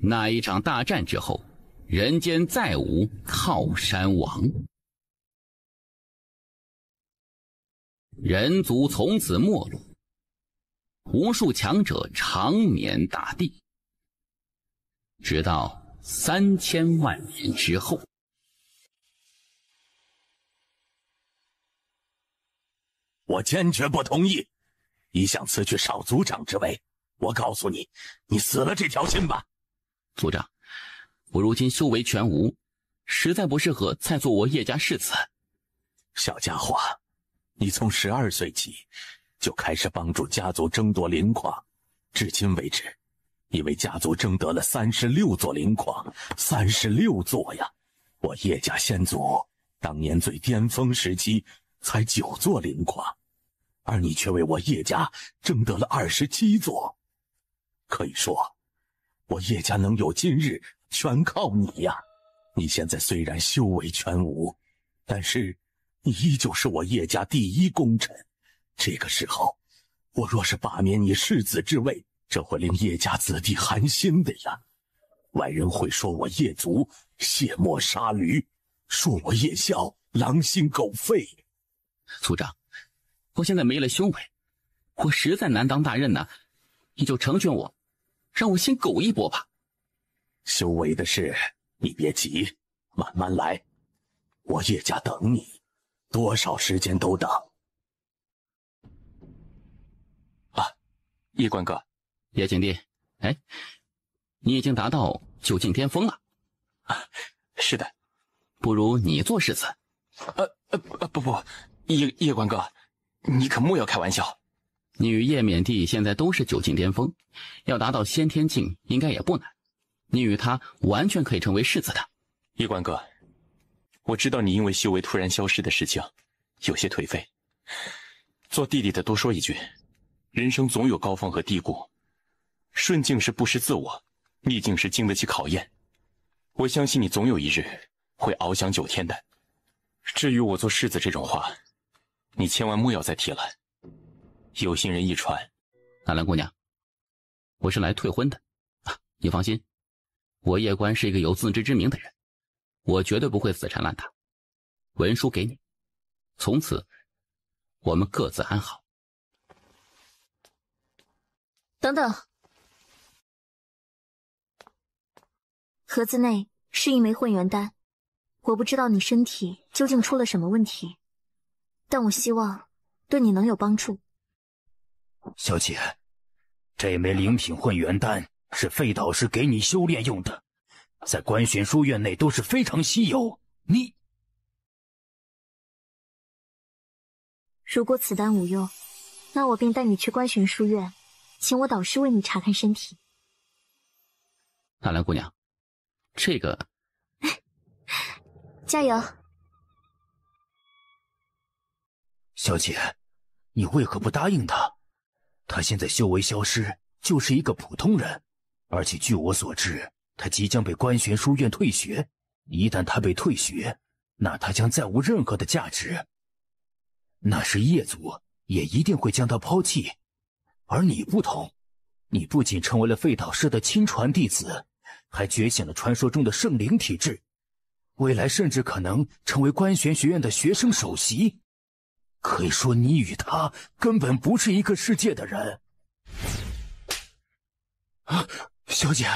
那一场大战之后，人间再无靠山王，人族从此没落，无数强者长眠大地，直到3000万年之后。我坚决不同意！你想辞去少族长之位，我告诉你，你死了这条心吧！族长，我如今修为全无，实在不适合再做我叶家世子。小家伙，你从12岁起就开始帮助家族争夺灵矿，至今为止，你为家族争得了36座灵矿，36座呀！我叶家先祖当年最巅峰时期才9座灵矿，而你却为我叶家争得了27座。可以说，我叶家能有今日，全靠你呀！你现在虽然修为全无，但是你依旧是我叶家第一功臣。这个时候，我若是罢免你世子之位，这会令叶家子弟寒心的呀。外人会说我叶族卸磨杀驴，说我叶孝狼心狗肺。族长，我现在没了修为，我实在难当大任呐，你就成全我，让我先苟一搏吧。修为的事你别急，慢慢来，我叶家等你，多少时间都等。叶关哥，叶景帝，哎，你已经达到9境巅峰了。是的，不如你做世子。不，叶关哥，你可莫要开玩笑。你与叶冕帝现在都是9境巅峰，要达到先天境应该也不难。你与他完全可以成为世子的。叶关哥，我知道你因为修为突然消失的事情有些颓废。做弟弟的多说一句，人生总有高峰和低谷，顺境是不失自我，逆境是经得起考验。我相信你总有一日会翱翔9天的。至于我做世子这种话，你千万莫要再提了。有心人一传。纳兰姑娘，我是来退婚的你放心，我叶关是一个有自知之明的人，我绝对不会死缠烂打。文书给你，从此我们各自安好。等等，盒子内是一枚混元丹，我不知道你身体究竟出了什么问题，但我希望对你能有帮助。小姐，这枚灵品混元丹是废导师给你修炼用的，在观玄书院内都是非常稀有。如果此丹无用，那我便带你去观玄书院，请我导师为你查看身体。纳兰姑娘，这个加油。小姐，你为何不答应他？他现在修为消失，就是一个普通人，而且据我所知，他即将被观玄书院退学。一旦他被退学，那他将再无任何的价值。那时叶族也一定会将他抛弃。而你不同，你不仅成为了废导师的亲传弟子，还觉醒了传说中的圣灵体质，未来甚至可能成为观玄学院的学生首席。可以说你与他根本不是一个世界的人。小姐，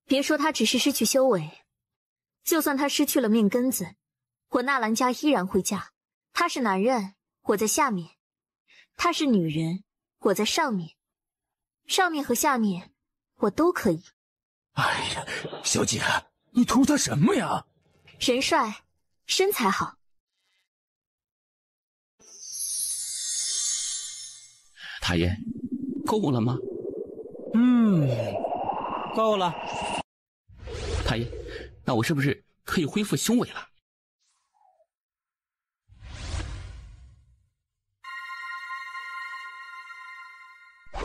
别说他只是失去修为，就算他失去了命根子，我纳兰家依然会嫁。他是男人，我在下面；他是女人，我在上面。上面和下面，我都可以。哎呀，小姐，你图他什么呀？人帅，身材好。大爷，够了吗？够了。大爷，那我是不是可以恢复修为了？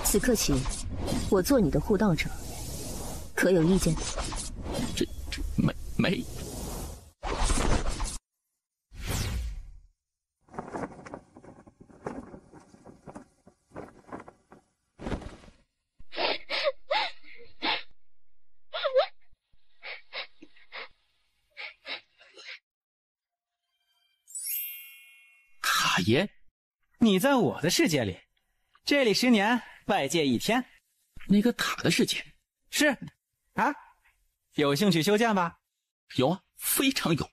此刻起，我做你的护道者，可有意见？这没。大爷，你在我的世界里，这里10年，外界1天。那个塔的世界是啊，有兴趣修剑吧？有啊，非常有。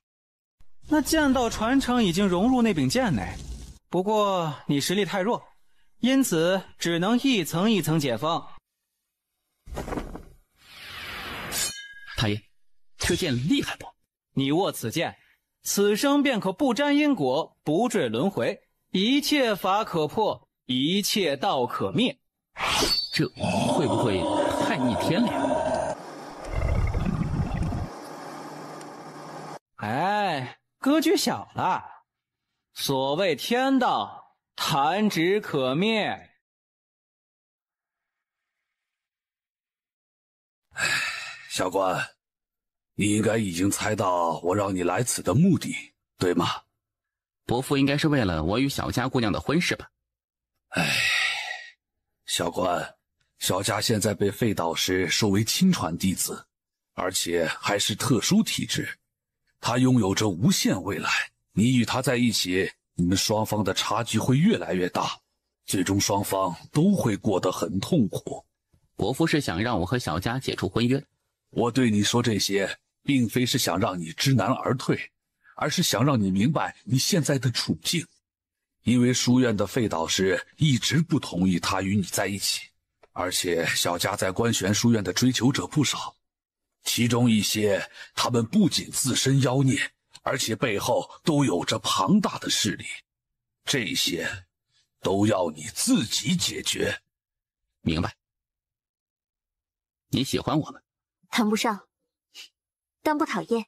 那剑道传承已经融入那柄剑内，不过你实力太弱，因此只能一层一层解封。大爷，这剑厉害不？你握此剑，此生便可不沾因果，不坠轮回，一切法可破，一切道可灭。这会不会太逆天了呀？哎，格局小了。所谓天道，弹指可灭。小关，你应该已经猜到我让你来此的目的，对吗？伯父应该是为了我与小佳姑娘的婚事吧？小关，小佳现在被废导师收为亲传弟子，而且还是特殊体质，她拥有着无限未来。你与她在一起，你们双方的差距会越来越大，最终双方都会过得很痛苦。伯父是想让我和小佳解除婚约。我对你说这些，并非是想让你知难而退，而是想让你明白你现在的处境。因为书院的废导师一直不同意他与你在一起，而且小佳在观玄书院的追求者不少，其中一些他们不仅自身妖孽，而且背后都有着庞大的势力，这些都要你自己解决。明白。你喜欢我吗？谈不上，但不讨厌。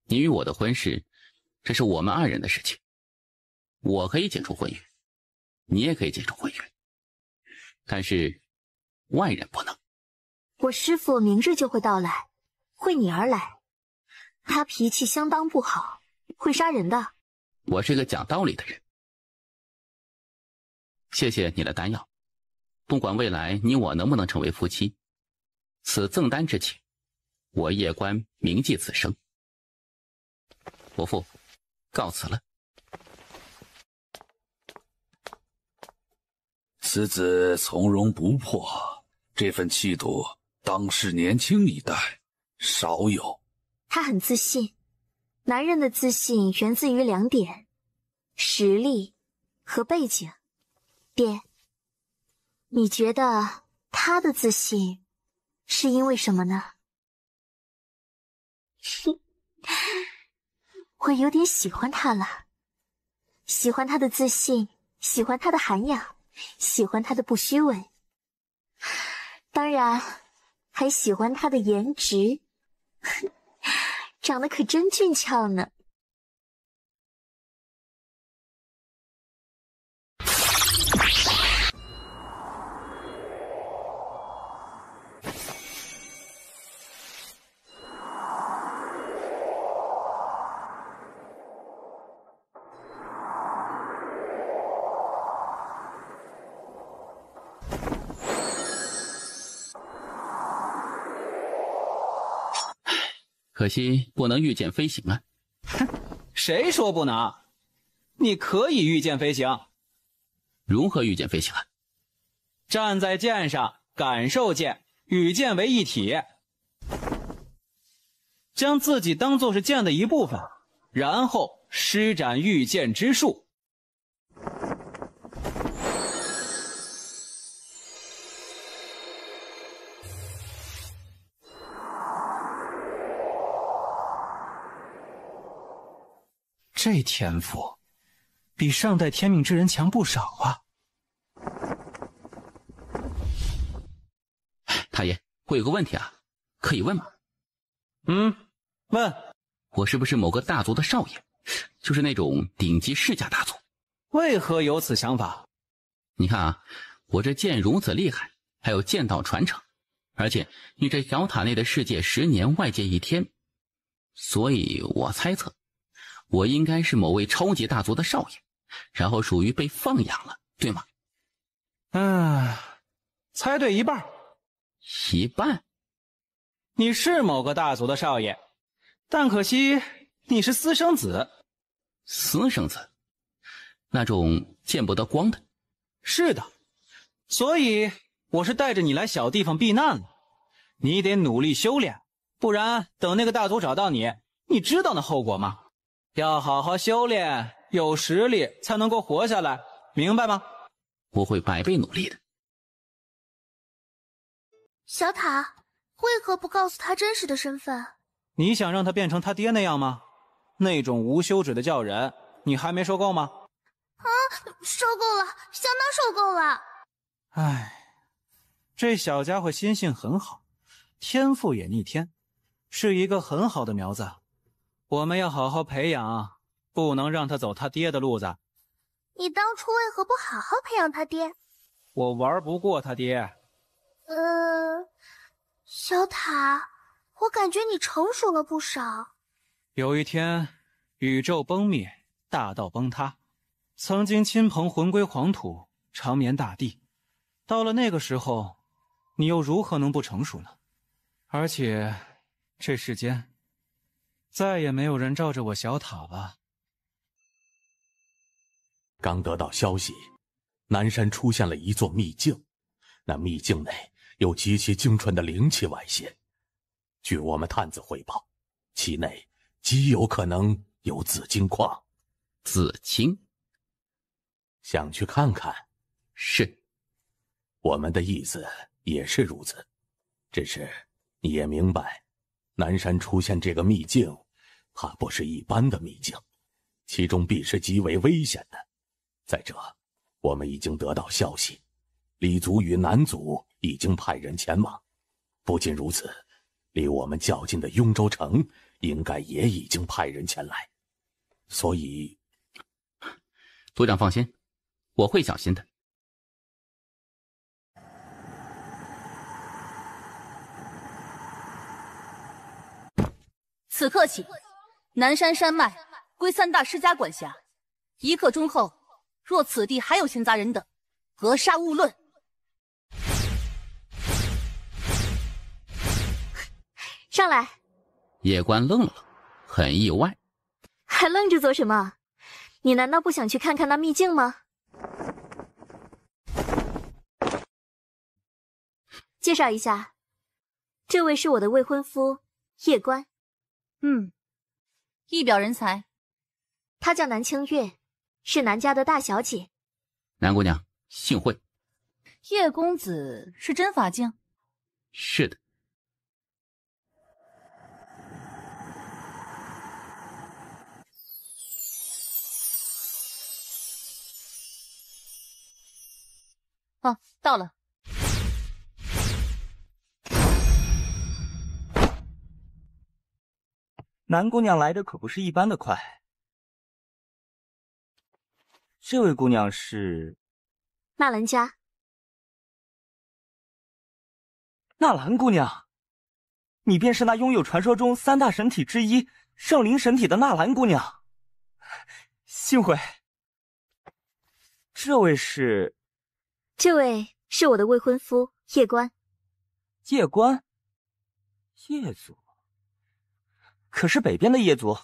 你与我的婚事，这是我们2人的事情。我可以解除婚约，你也可以解除婚约，但是外人不能。我师父明日就会到来，会你而来。他脾气相当不好，会杀人的。我是个讲道理的人。谢谢你的丹药，不管未来你我能不能成为夫妻，此赠丹之情，我叶关铭记此生。伯父，告辞了。此子从容不迫，这份气度当世年轻一代少有。他很自信，男人的自信源自于2点：实力和背景。爹，你觉得他的自信是因为什么呢？我有点喜欢他了，喜欢他的自信，喜欢他的涵养，喜欢他的不虚伪，当然还喜欢他的颜值，长得可真俊俏呢。可惜不能御剑飞行啊。谁说不能？你可以御剑飞行。如何御剑飞行啊？站在剑上，感受剑，与剑为一体，将自己当作是剑的一部分，然后施展御剑之术。这天赋比上代天命之人强不少啊！太爷，我有个问题啊，可以问吗？问。我是不是某个大族的少爷？就是那种顶级世家大族。为何有此想法？你看啊，我这剑如此厉害，还有剑道传承，而且与这小塔内的世界10年，外界1天，所以我猜测我应该是某位超级大族的少爷，然后属于被放养了，对吗？猜对一半。一半？你是某个大族的少爷，但可惜你是私生子。私生子？那种见不得光的。是的，所以我是带着你来小地方避难了。你得努力修炼，不然等那个大族找到你，你知道那后果吗？要好好修炼，有实力才能够活下来，明白吗？我会百倍努力的。小塔，为何不告诉他真实的身份？你想让他变成他爹那样吗？那种无休止的叫人，你还没受够吗？受够了，相当受够了。唉，这小家伙心性很好，天赋也逆天，是一个很好的苗子。我们要好好培养，不能让他走他爹的路子。你当初为何不好好培养他爹？我玩不过他爹。小塔，我感觉你成熟了不少。有一天，宇宙崩灭，大道崩塌，曾经亲朋魂归黄土，长眠大地。到了那个时候，你又如何能不成熟呢？而且，这世间再也没有人罩着我小塔了。刚得到消息，南山出现了一座秘境，那秘境内有极其精纯的灵气外泄。据我们探子汇报，其内极有可能有紫金矿。紫金？想去看看？是。我们的意思也是如此，只是你也明白，南山出现这个秘境，它不是一般的秘境，其中必是极为危险的。再者，我们已经得到消息，李族与南族已经派人前往。不仅如此，离我们较近的雍州城应该也已经派人前来。所以，族长放心，我会小心的。此刻起，南山山脉归3大世家管辖。1刻钟后，若此地还有闲杂人等，格杀勿论。上来。叶关愣了愣，很意外。还愣着做什么？你难道不想去看看那秘境吗？介绍一下，这位是我的未婚夫叶关。一表人才。她叫南清月，是南家的大小姐。南姑娘，幸会。叶公子是真法境？是的。哦，到了。南姑娘来的可不是一般的快。这位姑娘是纳兰家。纳兰姑娘，你便是那拥有传说中3大神体之一圣灵神体的纳兰姑娘。幸会。这位是我的未婚夫叶关。叶关？叶族？可是北边的叶族。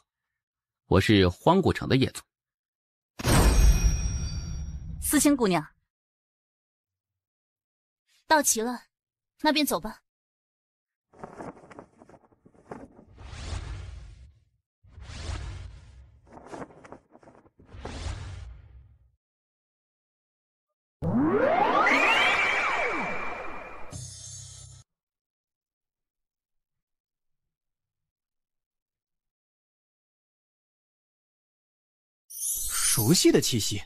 我是荒古城的叶族。思清姑娘，到齐了，那便走吧。熟悉的气息。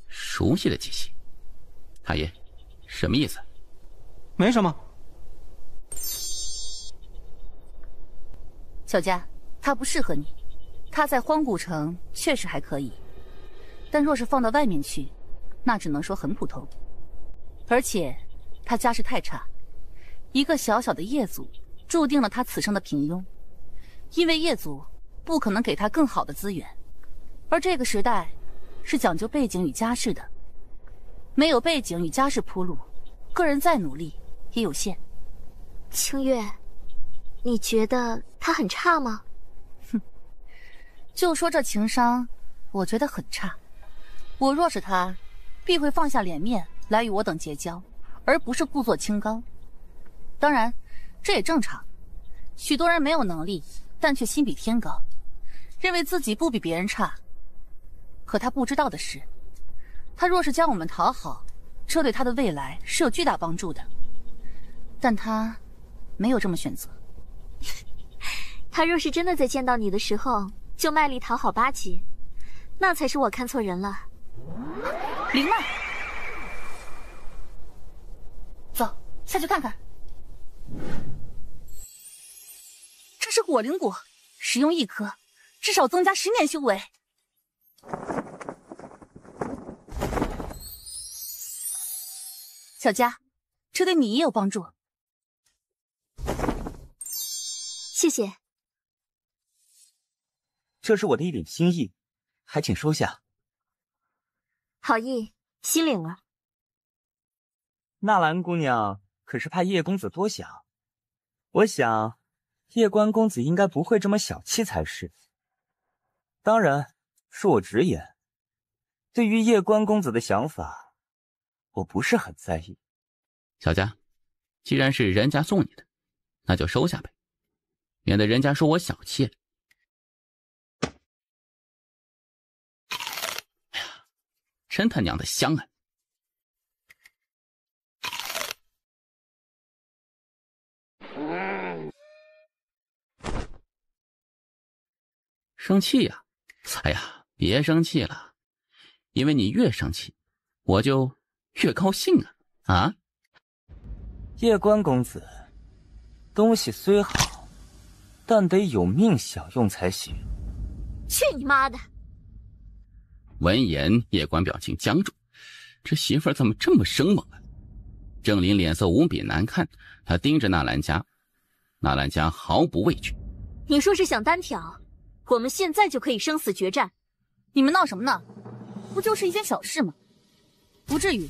熟悉的气息。太爷，什么意思？没什么。小佳，他不适合你。他在荒古城确实还可以，但若是放到外面去，那只能说很普通。而且他家世太差，一个小小的叶族注定了他此生的平庸，因为叶族不可能给他更好的资源，而这个时代是讲究背景与家世的，没有背景与家世铺路，个人再努力也有限。清月，你觉得他很差吗？就说这情商，我觉得很差。我若是他，必会放下脸面来与我等结交，而不是故作清高。当然，这也正常。许多人没有能力，但却心比天高，认为自己不比别人差。可他不知道的是，他若是将我们讨好，这对他的未来是有巨大帮助的。但他没有这么选择。他若是真的在见到你的时候就卖力讨好八级，那才是我看错人了。灵脉，走，下去看看。这是火灵果，食用1颗，至少增加10年修为。小佳，这对你也有帮助。谢谢。这是我的一点心意，还请收下。好意，心领了。纳兰姑娘可是怕叶公子多想，我想叶关公子应该不会这么小气才是。当然，恕我直言，对于叶关公子的想法，我不是很在意。小佳，既然是人家送你的，那就收下呗，免得人家说我小气。哎呀，真他娘的香啊！生气呀？哎呀，别生气了，因为你越生气，我就越高兴啊！啊？叶关公子，东西虽好，但得有命享用才行。去你妈的！闻言，叶关表情僵住，这媳妇儿怎么这么生猛啊？郑林脸色无比难看，他盯着纳兰家，纳兰家毫不畏惧。你说是想单挑？我们现在就可以生死决战。你们闹什么呢？不就是一件小事吗？不至于。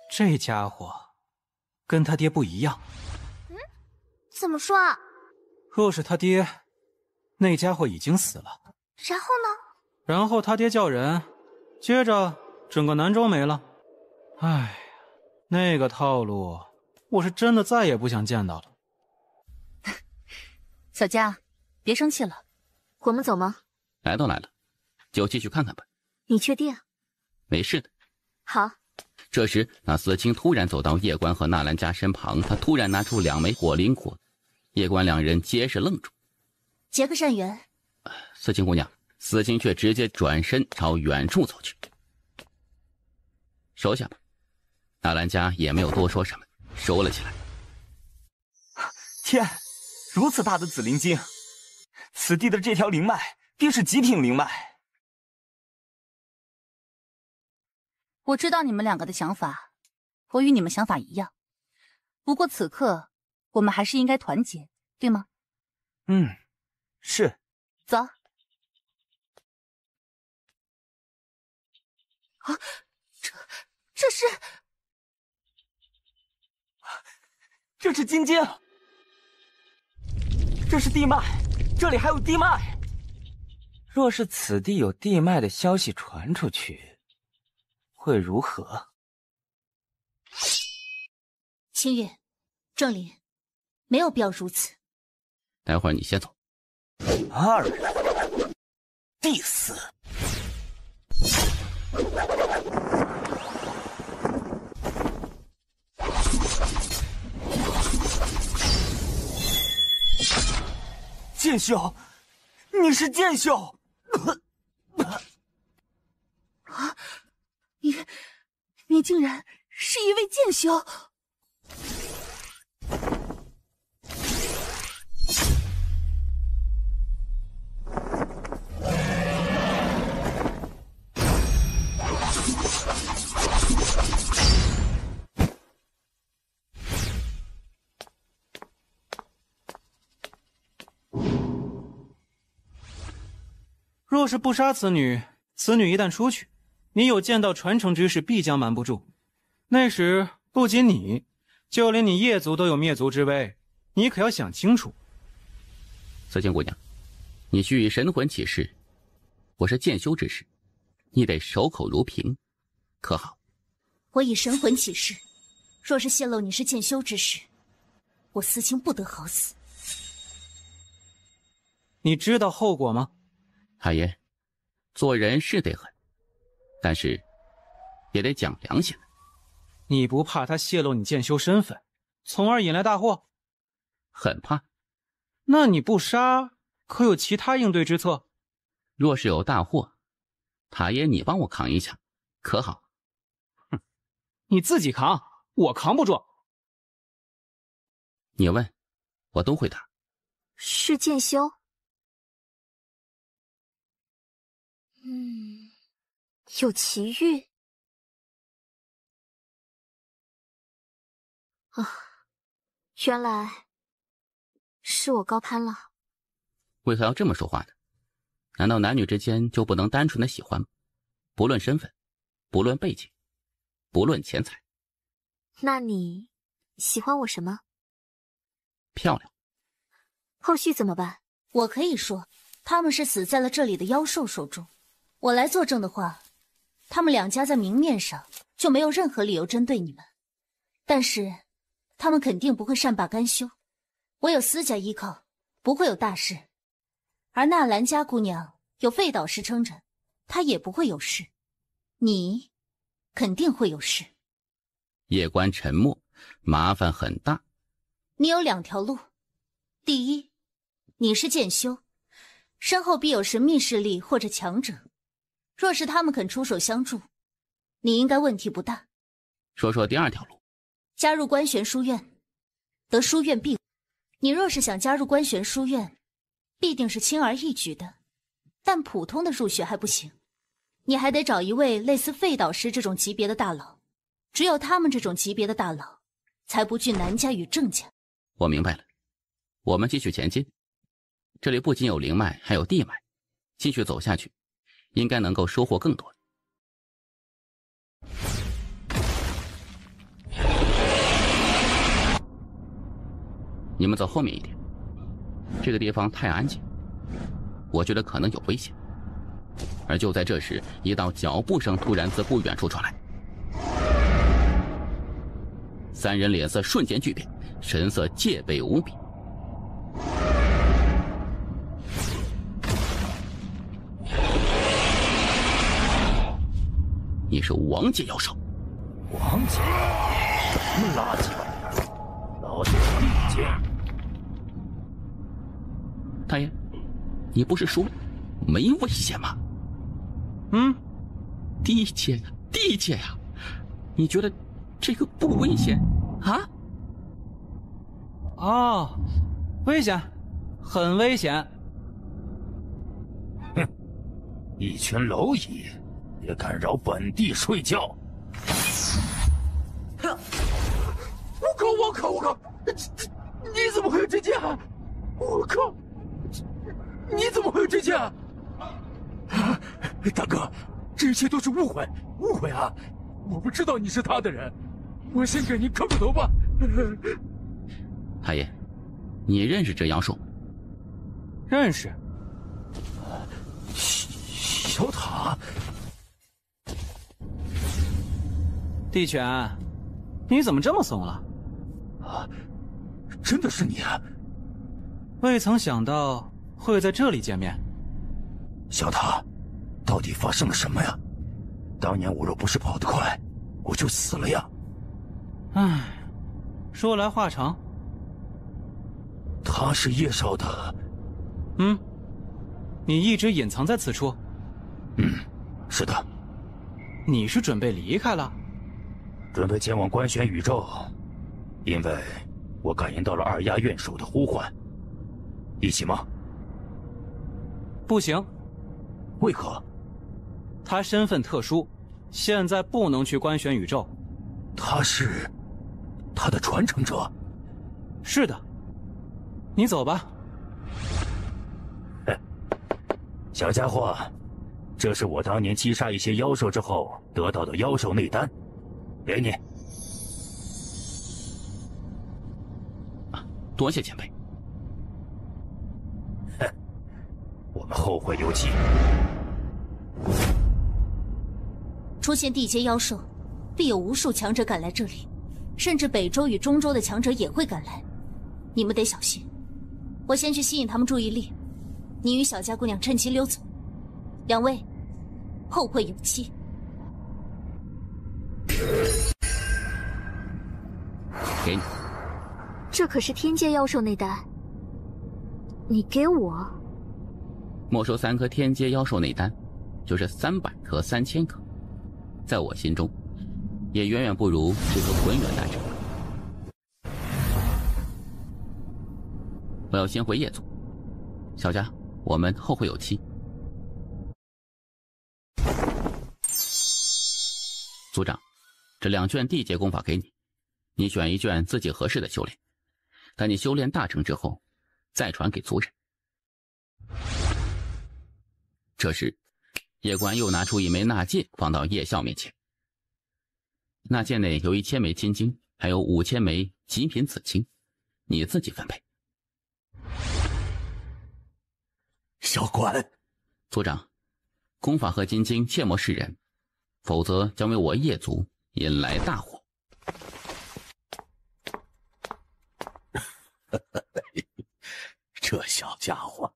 这家伙跟他爹不一样。怎么说啊？若是他爹，那家伙已经死了。然后呢？然后他爹叫人，接着整个南州没了。唉，那个套路，我是真的再也不想见到了。小佳，别生气了。我们走吗？来都来了，就继续看看吧。你确定？没事的。好。这时，那司清突然走到叶关和纳兰家身旁，他突然拿出2枚火灵果，叶关两人皆是愣住。结个善缘。司清姑娘，司清却直接转身朝远处走去。收下吧。纳兰家也没有多说什么，收了起来。天，如此大的紫灵晶，此地的这条灵脉必是极品灵脉。我知道你们两个的想法，我与你们想法一样。不过此刻，我们还是应该团结，对吗？是。走。啊，这是金晶，这是地脉，这里还有地脉。若是此地有地脉的消息传出去，会如何？青月，郑林，没有必要如此。待会儿你先走。二人必死。剑修，你是剑修！啊，你竟然是一位剑修！若是不杀此女，此女一旦出去，你有剑道传承之势必将瞒不住。那时不仅你，就连你叶族都有灭族之危，你可要想清楚。思清姑娘，你需以神魂起誓，我是剑修之士，你得守口如瓶，可好？我以神魂起誓，若是泄露你是剑修之士，我思清不得好死。你知道后果吗？海爷，做人是得狠，但是也得讲良心。你不怕他泄露你剑修身份，从而引来大祸？很怕。那你不杀，可有其他应对之策？若是有大祸，塔爷你帮我扛一下，可好？哼，你自己扛，我扛不住。你问，我都会答。是剑修？有奇遇啊，原来是我高攀了。为何要这么说话呢？难道男女之间就不能单纯的喜欢吗？不论身份，不论背景，不论钱财。那你喜欢我什么？漂亮。后续怎么办？我可以说，他们是死在了这里的妖兽手中。我来作证的话，他们两家在明面上就没有任何理由针对你们，但是他们肯定不会善罢甘休。我有私家依靠，不会有大事。而纳兰家姑娘有废导师撑着，她也不会有事。你肯定会有事。夜观沉默，麻烦很大。你有两条路，第一，你是剑修，身后必有神秘势力或者强者，若是他们肯出手相助，你应该问题不大。说说第二条路。加入观玄书院，得书院庇护。你若是想加入观玄书院，必定是轻而易举的，但普通的入学还不行，你还得找一位类似废导师这种级别的大佬，只有他们这种级别的大佬，才不惧南家与郑家。我明白了，我们继续前进。这里不仅有灵脉，还有地脉，继续走下去，应该能够收获更多。你们走后面一点，这个地方太安静，我觉得可能有危险。而就在这时，一道脚步声突然自不远处传来，三人脸色瞬间巨变，神色戒备无比。你是王界妖兽？王界？什么垃圾玩意儿！老子是地界。大爷，你不是说没危险吗？地界呀，地界呀，你觉得这个不危险啊？哦，危险，很危险。哼，一群蝼蚁也敢扰本地睡觉！我靠！你怎么会有这件？我靠！你怎么会有这件？大哥，这一切都是误会啊！我不知道你是他的人，我先给您磕个头吧。太爷，你认识这妖兽？认识。小塔，地犬，你怎么这么怂了？真的是你啊！未曾想到会在这里见面。小塔，到底发生了什么呀？当年我若不是跑得快，我就死了呀！唉，说来话长。他是叶少的。你一直隐藏在此处？是的。你是准备离开了？准备前往观玄宇宙，因为我感应到了二丫院首的呼唤。一起吗？不行。为何？他身份特殊，现在不能去观玄宇宙。他是他的传承者。是的。你走吧。小家伙，这是我当年击杀一些妖兽之后得到的妖兽内丹，给你。多谢前辈。们后会有期。出现地阶妖兽，必有无数强者赶来这里，甚至北周与中州的强者也会赶来，你们得小心。我先去吸引他们注意力，你与小家姑娘趁机溜走。两位，后会有期。给你。这可是天阶妖兽内丹，你给我？没收3颗天阶妖兽内丹，就是300颗、3000颗，在我心中，也远远不如这颗浑元丹值。我要先回叶族，小家，我们后会有期。族长，这2卷地阶功法给你，你选一卷自己合适的修炼。等你修炼大成之后，再传给族人。这时，叶官又拿出一枚纳戒放到叶笑面前。纳戒内有1000枚金晶，还有5000枚极品紫晶，你自己分配。小官，族长，功法和金晶切莫示人，否则将为我叶族引来大祸。这小家伙，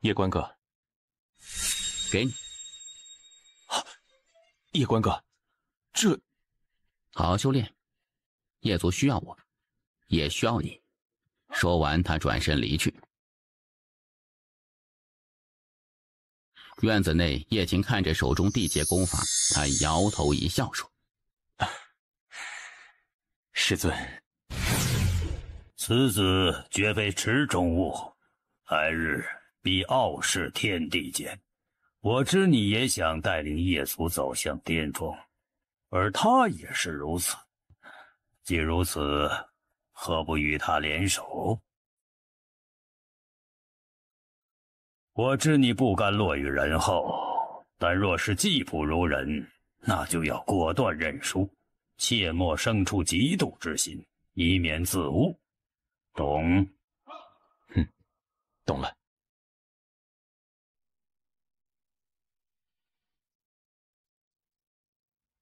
叶关哥，给你。叶关哥，这好好修炼，叶族需要我，也需要你。说完，他转身离去。院子内，叶晴看着手中地阶功法，他摇头一笑说：“师尊，此子绝非池中物，来日必傲视天地间。我知你也想带领叶族走向巅峰，而他也是如此。既如此，何不与他联手？我知你不甘落于人后，但若是技不如人，那就要果断认输，切莫生出嫉妒之心，以免自误。懂？懂了。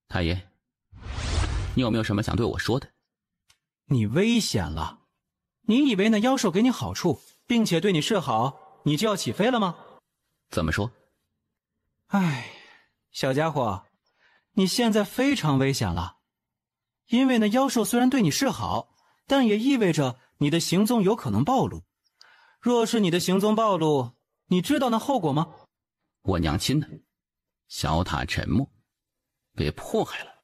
太爷，你有没有什么想对我说的？你危险了！你以为那妖兽给你好处，并且对你示好，你就要起飞了吗？怎么说？唉，小家伙，你现在非常危险了。因为那妖兽虽然对你示好，但也意味着你的行踪有可能暴露。若是你的行踪暴露，你知道那后果吗？我娘亲呢？小塔沉默，被迫害了？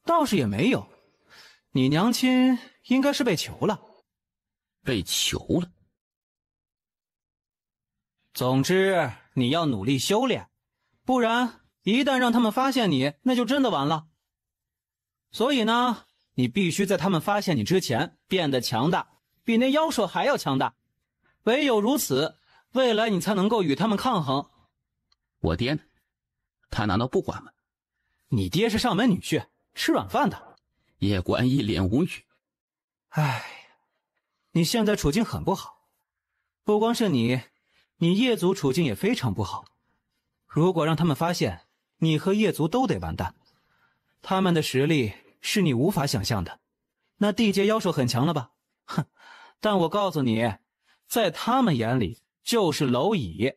倒是也没有，你娘亲应该是被囚了。被囚了？总之，你要努力修炼，不然一旦让他们发现你，那就真的完了。所以呢，你必须在他们发现你之前变得强大，比那妖兽还要强大。唯有如此，未来你才能够与他们抗衡。我爹呢？他难道不管吗？你爹是上门女婿，吃软饭的。叶关一脸无语。唉，你现在处境很不好，不光是你叶族处境也非常不好。如果让他们发现，你和叶族都得完蛋。他们的实力是你无法想象的。那地阶妖兽很强了吧？哼！但我告诉你，在他们眼里就是蝼蚁。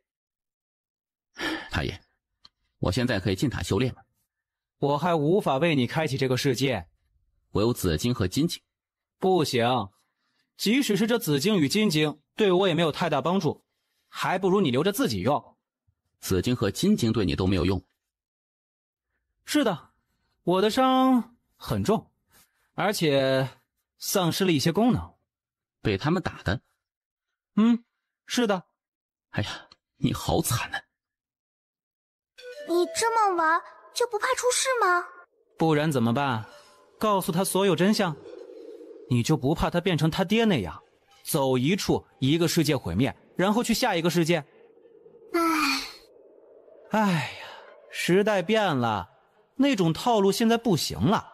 太爷，我现在可以进塔修炼吗？我还无法为你开启这个世界。我有紫晶和金晶。不行，即使是这紫晶与金晶，对我也没有太大帮助，还不如你留着自己用。紫晶和金晶对你都没有用。是的，我的伤很重，而且丧失了一些功能。被他们打的？是的。哎呀，你好惨啊！你这么玩就不怕出事吗？不然怎么办？告诉他所有真相？你就不怕他变成他爹那样，走一处一个世界毁灭，然后去下一个世界？哎呀，时代变了，那种套路现在不行了。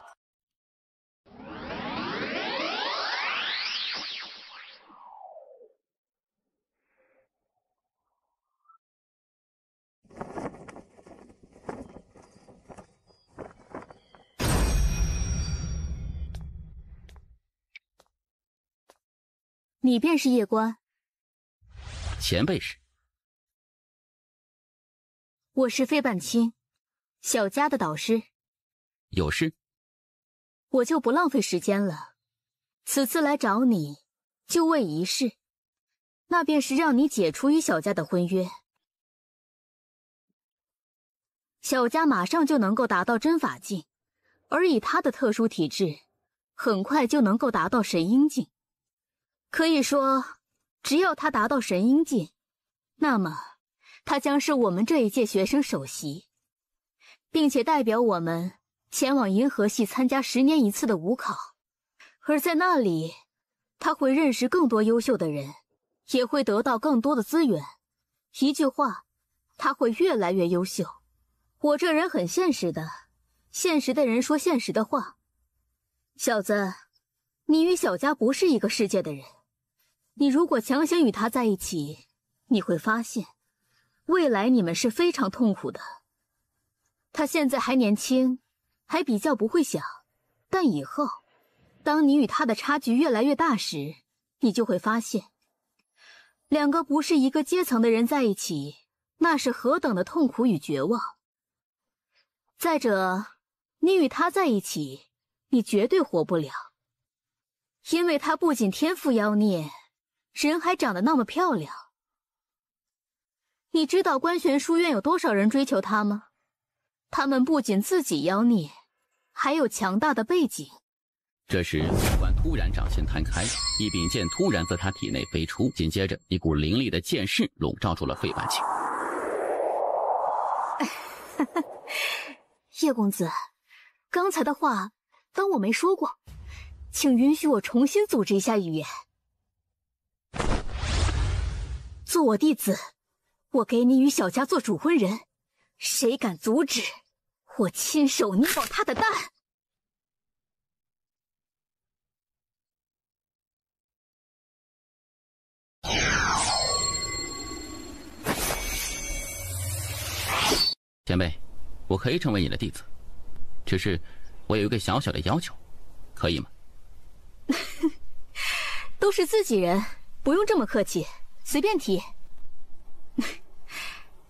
你便是叶关？前辈是。我是费半清，小佳的导师。有事？我就不浪费时间了。此次来找你，就为一事，那便是让你解除与小佳的婚约。小佳马上就能够达到真法境，而以她的特殊体质，很快就能够达到神阴境。可以说，只要她达到神阴境，那么她将是我们这一届学生首席，并且代表我们前往银河系参加10年一次的武考。而在那里，她会认识更多优秀的人，也会得到更多的资源。一句话，她会越来越优秀。我这人很现实的，现实的人说现实的话。小子，你与小佳不是一个世界的人。你如果强行与他在一起，你会发现，未来你们是非常痛苦的。他现在还年轻，还比较不会想，但以后，当你与他的差距越来越大时，你就会发现，两个不是一个阶层的人在一起，那是何等的痛苦与绝望。再者，你与他在一起，你绝对活不了，因为他不仅天赋妖孽，人还长得那么漂亮。你知道观玄书院有多少人追求他吗？他们不仅自己妖孽，还有强大的背景。这时，叶关突然掌心摊开，一柄剑突然自他体内飞出，紧接着一股凌厉的剑势笼罩住了费半清。叶公子，刚才的话当我没说过，请允许我重新组织一下语言。做我弟子，我给你与小佳做主婚人，谁敢阻止，我亲手捏爆他的蛋！前辈，我可以成为你的弟子，只是我有一个小小的要求，可以吗？都是自己人，不用这么客气，随便提。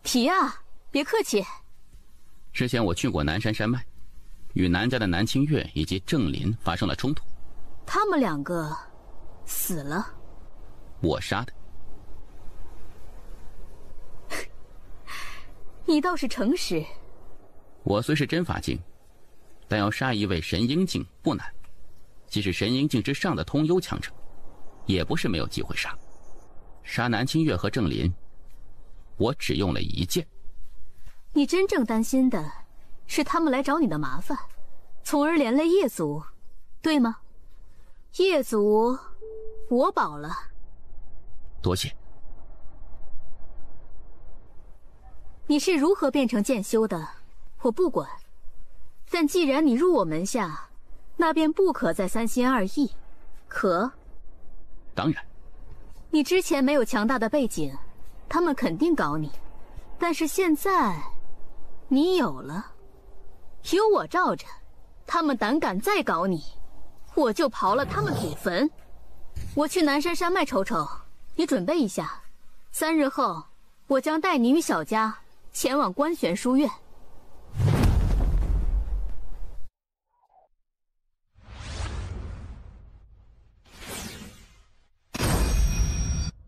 提啊，别客气。之前我去过南山山脉，与南家的南清月以及郑林发生了冲突，他们两个死了，我杀的。你倒是诚实。我虽是真法境，但要杀一位神阴境不难，即使神阴境之上的通幽强者，也不是没有机会杀。杀南清月和郑林，我只用了一剑。你真正担心的是他们来找你的麻烦，从而连累叶族，对吗？叶族，我保了。多谢。你是如何变成剑修的，我不管。但既然你入我门下，那便不可再三心二意，可？当然。你之前没有强大的背景，他们肯定搞你。但是现在，你有了，有我罩着，他们胆敢再搞你，我就刨了他们祖坟。我去南山山脉瞅瞅，你准备一下，3日后，我将带你与小佳前往观玄书院。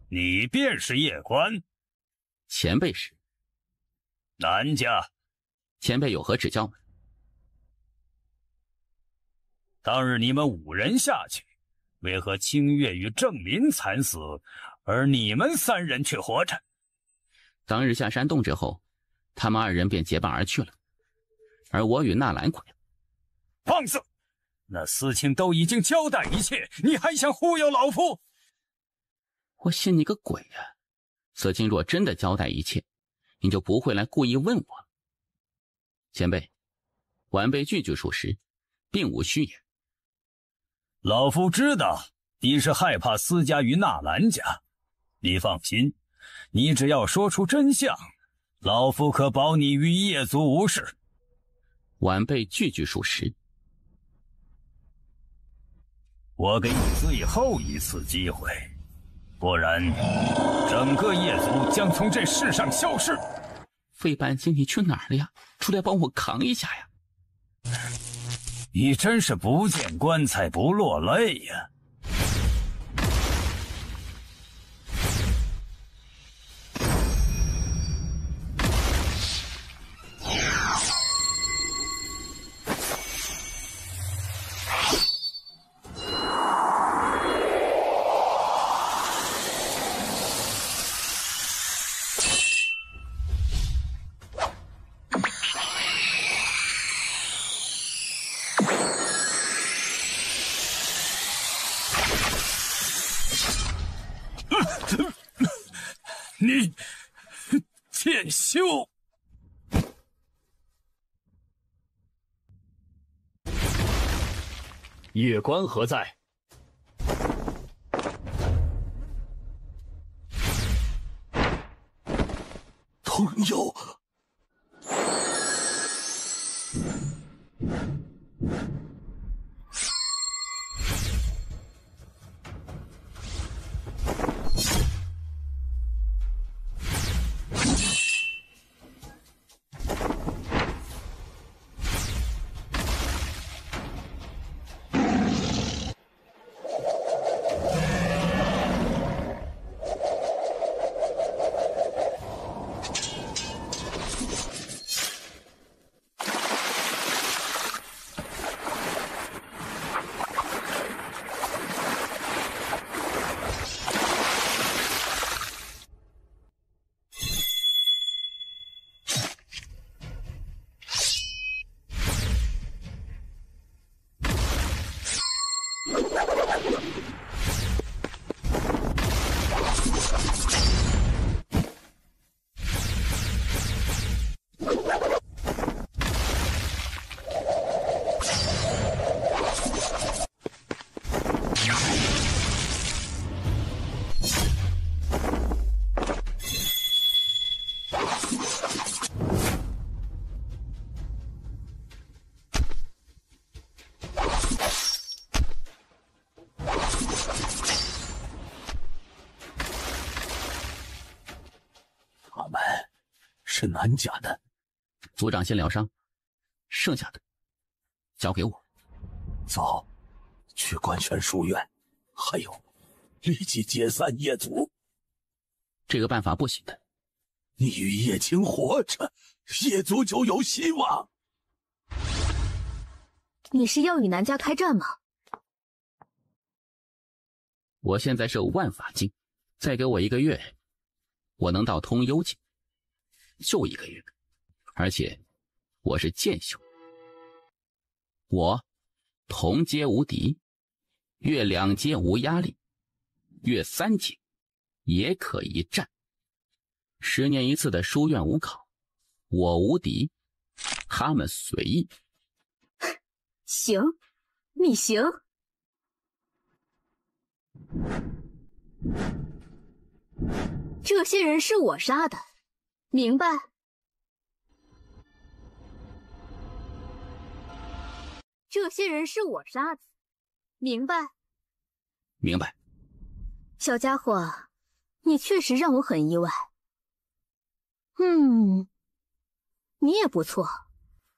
你便是叶关？前辈是。南家？前辈有何指教吗？当日你们5人下去，为何清月与郑林惨死，而你们3人却活着？当日下山洞之后，他们2人便结伴而去了，而我与纳兰鬼。放肆！那司卿都已经交代一切，你还想忽悠老夫？我信你个鬼呀！司卿若真的交代一切，你就不会来故意问我。前辈，晚辈句句属实，并无虚言。老夫知道你是害怕私家于纳兰家，你放心，你只要说出真相，老夫可保你与叶族无事。晚辈句句属实。我给你最后一次机会，不然整个叶族将从这世上消失。费半星，你去哪儿了呀？出来帮我扛一下呀！你真是不见棺材不落泪呀！你剑修，叶关何在？童友，他们是南家的。族长先疗伤，剩下的交给我。走，去官权书院，还有，立即解散叶族。这个办法不行的。你与叶青活着，叶族就有希望。你是要与南家开战吗？我现在是万法境，再给我1个月，我能到通幽境，就1个月，而且我是剑修，我同阶无敌，越2阶无压力，越3阶也可一战。10年一次的书院五考，我无敌，他们随意。行，你行。这些人是我杀的，明白？这些人是我杀的，明白？明白。小家伙，你确实让我很意外。你也不错，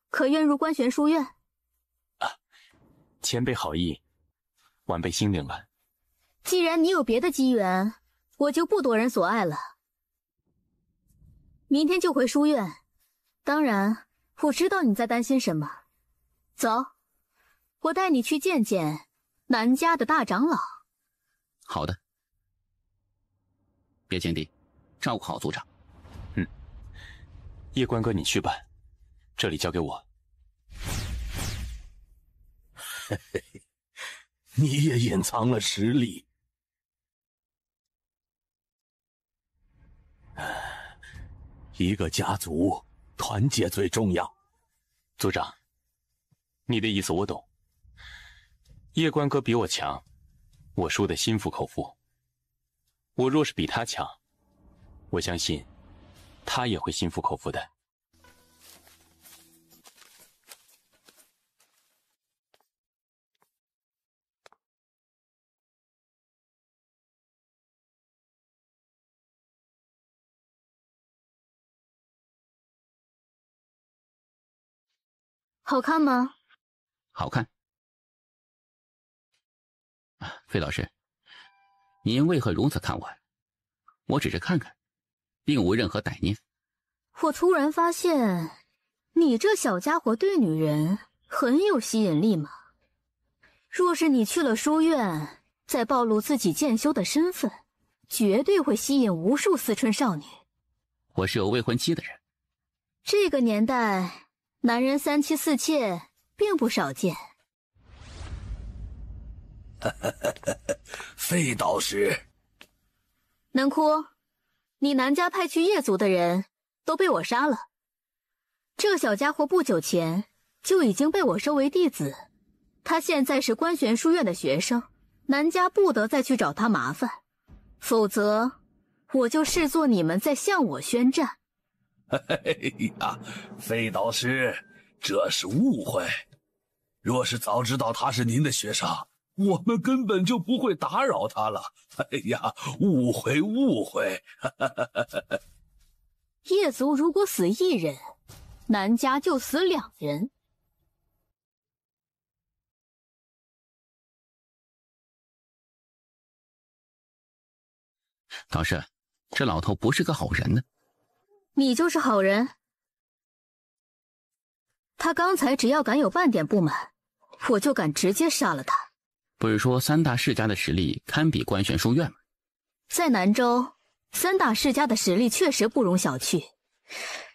可愿入官玄书院？前辈好意，晚辈心领了。既然你有别的机缘，我就不夺人所爱了。明天就回书院。当然，我知道你在担心什么。走，我带你去见见南家的大长老。好的。别见地，照顾好族长。叶关哥，你去吧，这里交给我。嘿嘿，你也隐藏了实力。一个家族团结最重要。族长，你的意思我懂。叶关哥比我强，我输得心服口服。我若是比他强，我相信他也会心服口服的。好看吗？好看。费老师，您为何如此看我？我只是看看，并无任何歹念。我突然发现，你这小家伙对女人很有吸引力嘛。若是你去了书院，再暴露自己剑修的身份，绝对会吸引无数思春少女。我是有未婚妻的人。这个年代，男人3妻4妾并不少见。费导师，南窟，你南家派去夜族的人都被我杀了。这小家伙不久前就已经被我收为弟子，他现在是观玄书院的学生，南家不得再去找他麻烦，否则我就视作你们在向我宣战。哎呀，费导师，这是误会。若是早知道他是您的学生，我们根本就不会打扰他了。哎呀，误会误会。夜族如果死1人，南家就死2人。导师，这老头不是个好人呢。你就是好人。他刚才只要敢有半点不满，我就敢直接杀了他。不是说3大世家的实力堪比观玄书院吗？在南州，3大世家的实力确实不容小觑，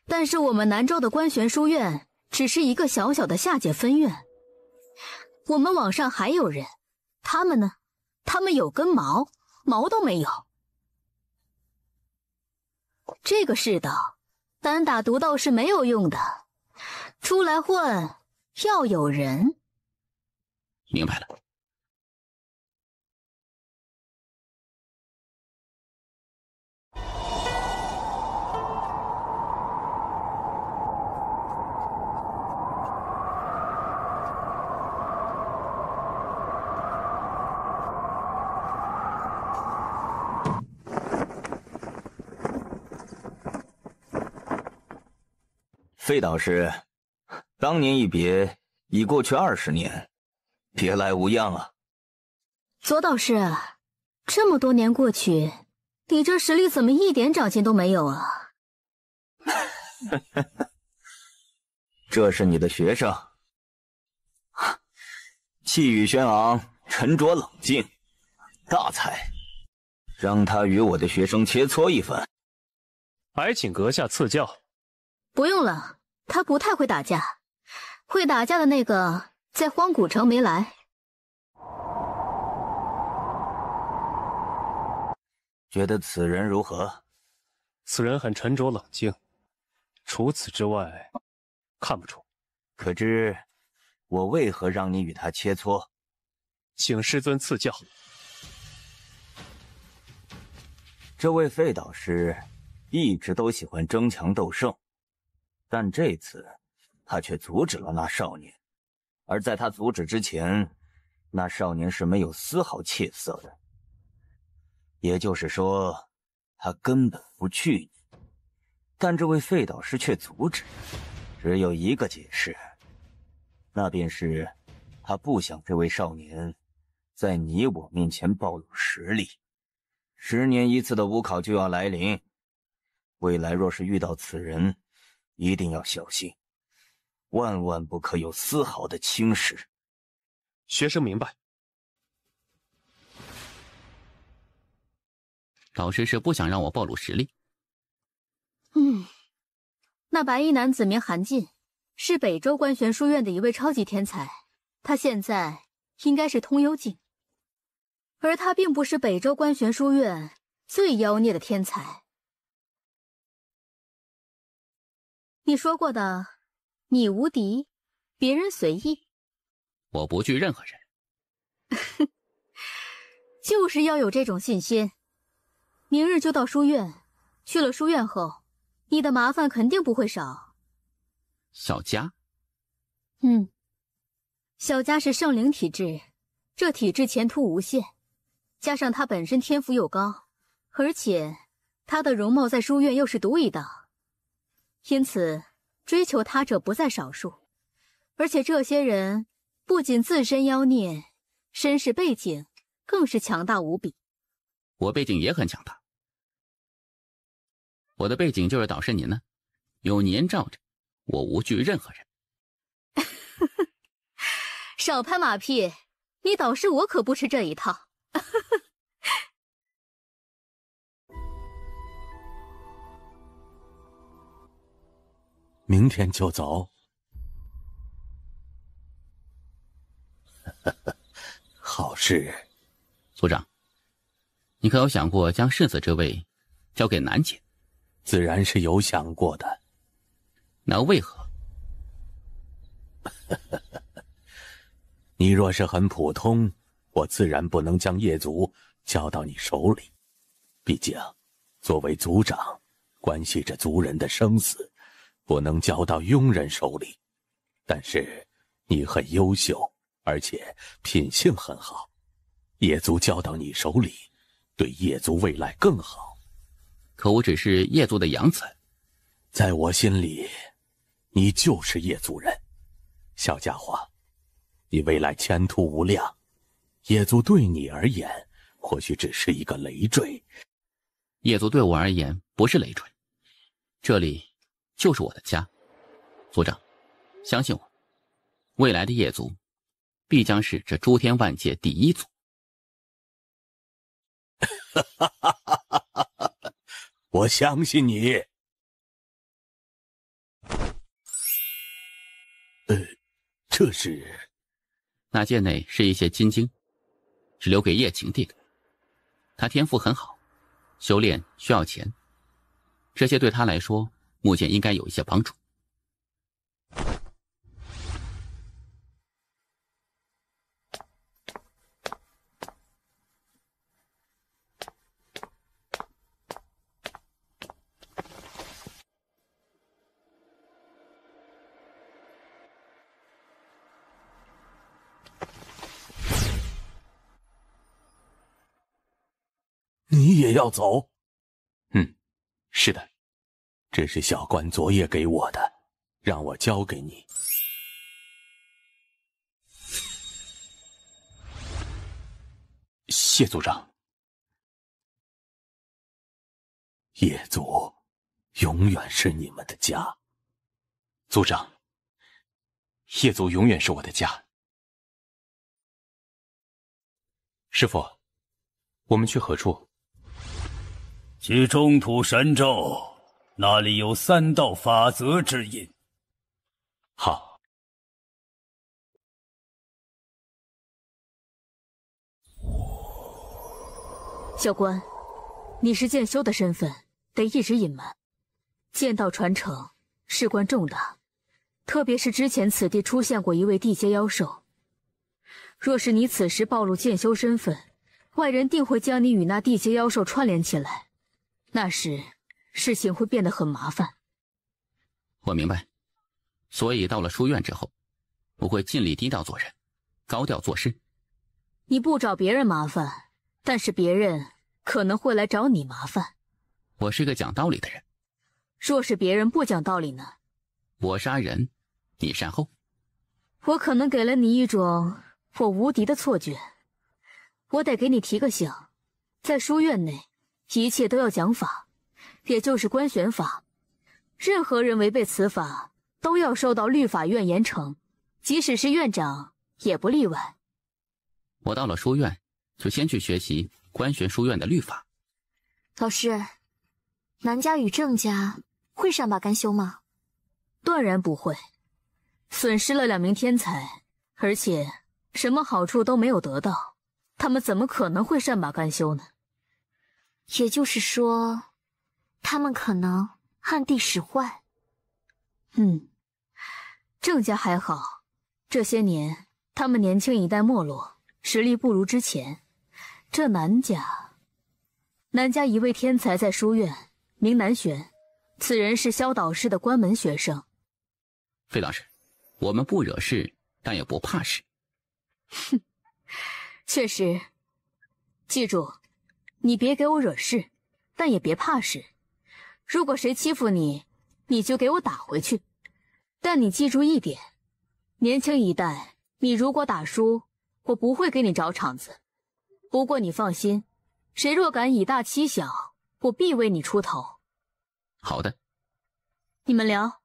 但是我们南州的观玄书院只是一个小小的下界分院。我们往上还有人，他们呢？他们有根毛都没有。这个世道，单打独斗是没有用的，出来混要有人。明白了。费导师，当年一别，已过去20年，别来无恙啊。左导师，这么多年过去，你这实力怎么一点长进都没有啊？这是你的学生，气宇轩昂，沉着冷静，大才，让他与我的学生切磋一番。还请阁下赐教。不用了，他不太会打架，会打架的那个在荒古城没来。觉得此人如何？此人很沉着冷静，除此之外，看不出。可知我为何让你与他切磋？请师尊赐教。这位费导师一直都喜欢争强斗胜，但这次他却阻止了那少年，而在他阻止之前，那少年是没有丝毫怯色的。也就是说，他根本不惧你，但这位费导师却阻止，只有一个解释，那便是他不想这位少年在你我面前暴露实力。10年一次的武考就要来临，未来若是遇到此人，一定要小心，万万不可有丝毫的轻视。学生明白。老师是不想让我暴露实力。那白衣男子名韩进，是北周观玄书院的一位超级天才，他现在应该是通幽境，而他并不是北周观玄书院最妖孽的天才。你说过的，你无敌，别人随意，我不惧任何人。就是要有这种信心。明日就到书院，去了书院后，你的麻烦肯定不会少。小佳？小佳是圣灵体质，这体质前途无限，加上她本身天赋又高，而且她的容貌在书院又是独一档，因此追求她者不在少数。而且这些人不仅自身妖孽，身世背景更是强大无比。我背景也很强大，我的背景就是导师您呢，有您罩着，我无惧任何人。少拍马屁，你导师我可不吃这一套。明天就走？好事。组长，你可有想过将世子这位交给南姐？自然是有想过的。那为何？你若是很普通，我自然不能将叶族交到你手里。毕竟，作为族长，关系着族人的生死，不能交到庸人手里。但是，你很优秀，而且品性很好，叶族交到你手里，对叶族未来更好。可我只是叶族的养子，在我心里，你就是叶族人。小家伙，你未来前途无量，叶族对你而言或许只是一个累赘。叶族对我而言不是累赘，这里就是我的家。族长，相信我，未来的叶族必将是这诸天万界第一族。我相信你。这是？那界内是一些金晶，只留给叶晴帝的。他天赋很好，修炼需要钱，这些对他来说目前应该有一些帮助。你也要走？是的。这是小官昨夜给我的，让我交给你。谢族长。叶族永远是你们的家。族长，叶族永远是我的家。师父，我们去何处？去中土神州，那里有3道法则之印。好。教官，你是剑修的身份，得一直隐瞒。剑道传承事关重大，特别是之前此地出现过一位地阶妖兽。若是你此时暴露剑修身份，外人定会将你与那地阶妖兽串联起来，那时事情会变得很麻烦。我明白，所以到了书院之后，我会尽力低调做人，高调做事。你不找别人麻烦，但是别人可能会来找你麻烦。我是个讲道理的人。若是别人不讲道理呢？我杀人，你善后。我可能给了你一种我无敌的错觉。我得给你提个醒，在书院内，一切都要讲法，也就是官选法。任何人违背此法，都要受到律法院严惩，即使是院长也不例外。我到了书院，就先去学习官选书院的律法。老师，南家与郑家会善罢甘休吗？断然不会，损失了2名天才，而且什么好处都没有得到，他们怎么可能会善罢甘休呢？也就是说，他们可能暗地使坏。郑家还好，这些年他们年轻一代没落，实力不如之前。这南家一位天才在书院，名南玄，此人是萧导师的关门学生。费导师，我们不惹事，但也不怕事。哼，确实。记住，你别给我惹事，但也别怕事。如果谁欺负你，你就给我打回去。但你记住一点，年轻一代，你如果打输，我不会给你找场子。不过你放心，谁若敢以大欺小，我必为你出头。好的。你们聊。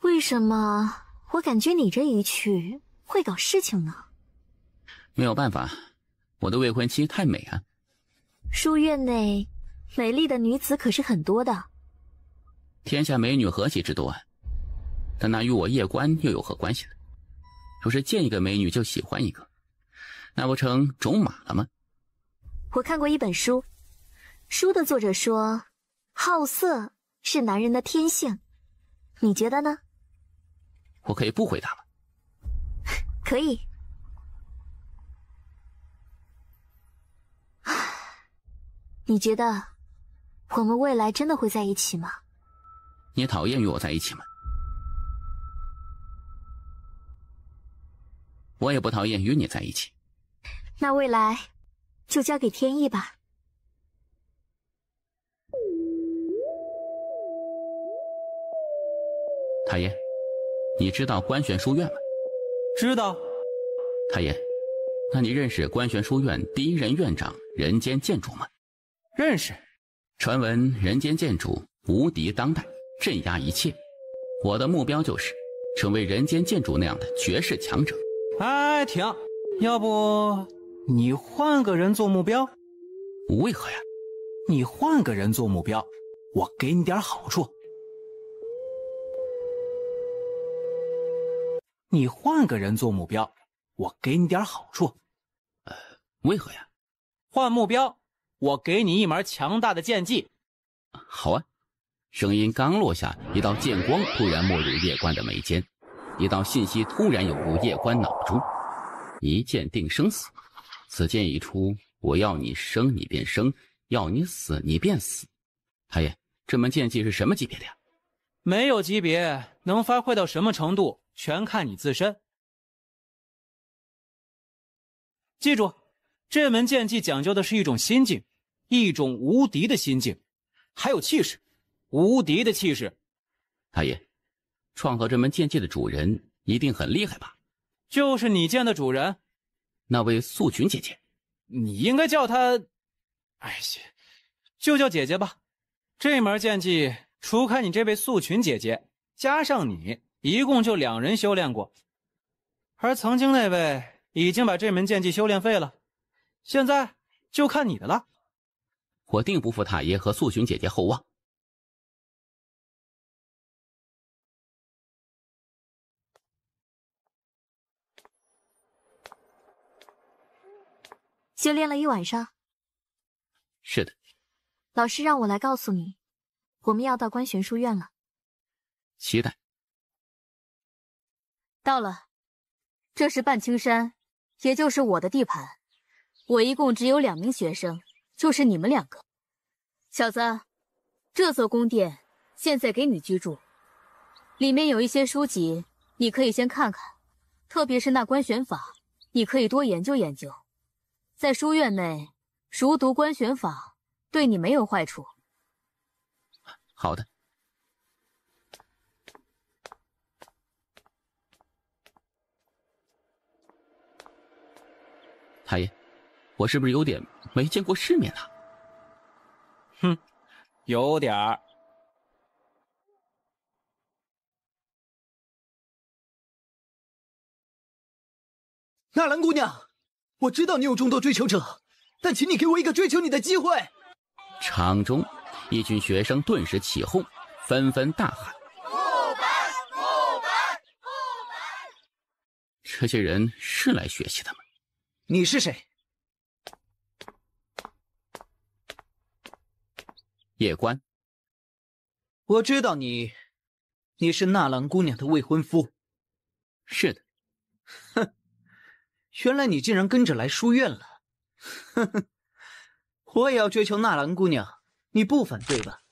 为什么我感觉你这一去会搞事情呢？没有办法，我的未婚妻太美啊。书院内美丽的女子可是很多的。天下美女何其之多啊！但那与我叶关又有何关系呢？若是见一个美女就喜欢一个，那不成种马了吗？我看过一本书，书的作者说，好色是男人的天性，你觉得呢？我可以不回答吗？可以。你觉得我们未来真的会在一起吗？你讨厌与我在一起吗？我也不讨厌与你在一起。那未来就交给天意吧。太爷，你知道观玄书院吗？知道。太爷，那你认识观玄书院第一任院长人间建筑吗？认识。传闻人间建筑无敌当代，镇压一切。我的目标就是成为人间建筑那样的绝世强者。哎，停！要不你换个人做目标？为何呀？你换个人做目标，我给你点好处。你换个人做目标，我给你点好处。为何呀？换目标，我给你一门强大的剑技。好啊。声音刚落下，一道剑光突然没入叶关的眉间，一道信息突然涌入叶关脑中。一剑定生死，此剑一出，我要你生你便生，要你死你便死。太爷，这门剑技是什么级别的呀？没有级别，能发挥到什么程度，全看你自身。记住，这门剑技讲究的是一种心境，一种无敌的心境，还有气势，无敌的气势。太爷，创造这门剑技的主人一定很厉害吧？就是你剑的主人，那位素群姐姐。你应该叫她，哎呀，就叫姐姐吧。这门剑技，除开你这位素群姐姐，加上你，一共就2人修炼过。而曾经那位已经把这门剑技修炼废了，现在就看你的了。我定不负太爷和素群姐姐厚望。修炼了一晚上。是的。老师让我来告诉你，我们要到观玄书院了。期待。到了，这是半青山，也就是我的地盘。我一共只有2名学生，就是你们2个。小子，这座宫殿现在给你居住，里面有一些书籍，你可以先看看，特别是那观玄法，你可以多研究研究。在书院内熟读观玄法，对你没有坏处。好的。太爷，我是不是有点没见过世面啊？哼，有点儿。纳兰姑娘，我知道你有众多追求者，但请你给我一个追求你的机会。场中，一群学生顿时起哄，纷纷大喊：“副本，副本，副本！”这些人是来学习的吗？你是谁？叶关，我知道你是纳兰姑娘的未婚夫。是的。哼，原来你竟然跟着来书院了。呵呵，我也要追求纳兰姑娘，你不反对吧？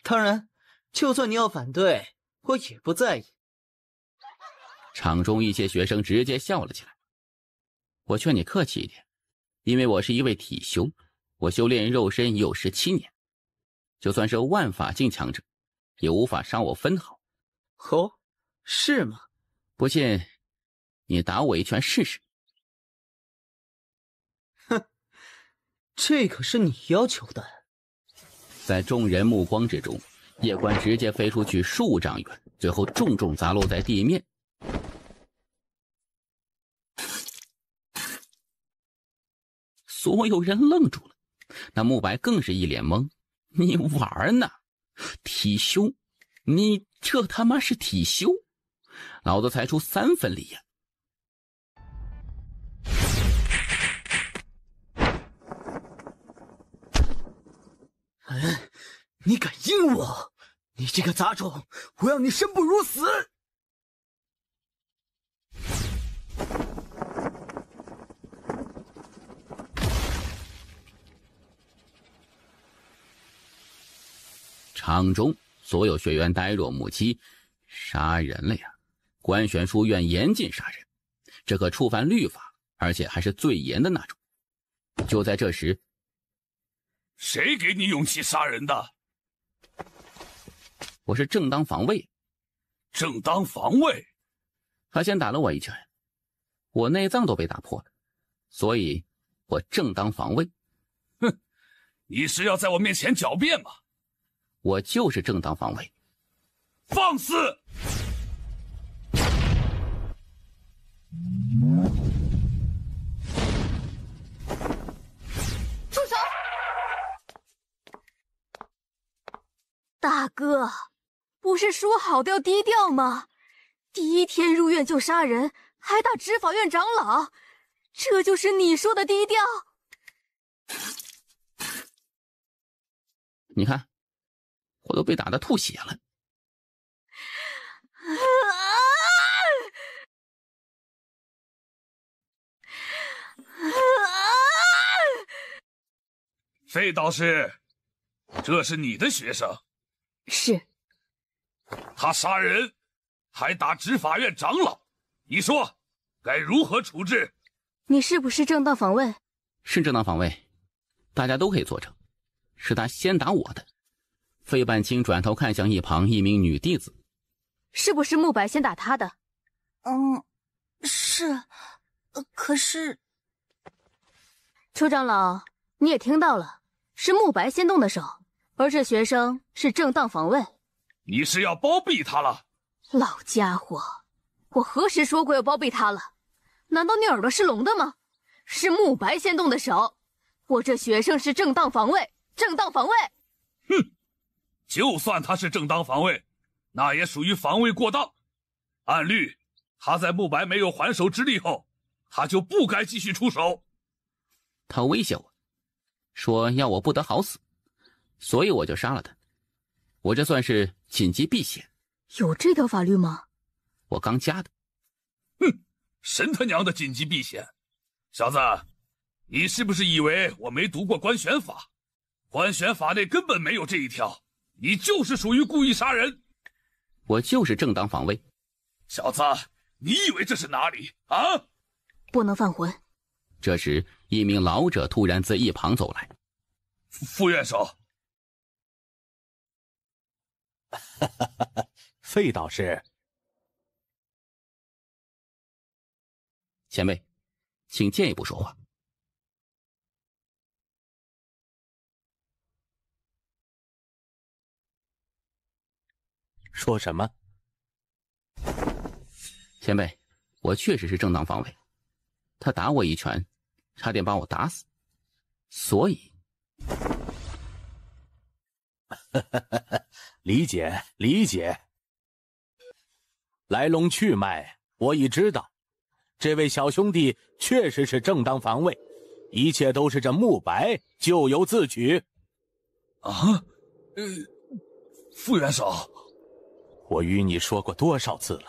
当然，就算你要反对，我也不在意。场中一些学生直接笑了起来。我劝你客气一点，因为我是一位体修，我修炼肉身已有17年，就算是万法境强者，也无法伤我分毫。哦，是吗？不信，你打我一拳试试。哼，这可是你要求的。在众人目光之中，叶关直接飞出去数丈远，最后重重砸落在地面。所有人愣住了，那慕白更是一脸懵。你玩呢？体修？你这他妈是体修？老子才出3分力呀！你敢阴我？你这个杂种，我要你生不如死！场中所有学员呆若木鸡，杀人了呀！官玄书院严禁杀人，这可触犯律法，而且还是最严的那种。就在这时，谁给你勇气杀人的？我是正当防卫。正当防卫？他先打了我一拳，我内脏都被打破了，所以我正当防卫。哼，你是要在我面前狡辩吗？我就是正当防卫。放肆！住手！大哥，不是说好的要低调吗？第一天入院就杀人，还打执法院长老，这就是你说的低调？你看，我都被打得吐血了。费导师，这是你的学生？是。他杀人，还打执法院长老，你说该如何处置？你是不是正当防卫？是正当防卫，大家都可以作证，是他先打我的。费半清转头看向一旁一名女弟子，是不是慕白先打他的？是，可是，邱长老，你也听到了，是慕白先动的手，而这学生是正当防卫。你是要包庇他了？老家伙，我何时说过要包庇他了？难道你耳朵是聋的吗？是慕白先动的手，我这学生是正当防卫，正当防卫。哼，就算他是正当防卫，那也属于防卫过当。按律，他在慕白没有还手之力后，他就不该继续出手。他威胁我，说要我不得好死，所以我就杀了他。我这算是紧急避险。有这条法律吗？我刚加的。哼，神他娘的紧急避险！小子，你是不是以为我没读过官选法？官选法内根本没有这一条，你就是属于故意杀人。我就是正当防卫。小子，你以为这是哪里啊？不能犯浑。这时，一名老者突然自一旁走来。副院首。费导师，前辈，请进一步说话。说什么？前辈，我确实是正当防卫，他打我一拳，差点把我打死，所以理解理解。来龙去脉我已知道，这位小兄弟确实是正当防卫，一切都是这慕白咎由自取。啊，副元首，我与你说过多少次了，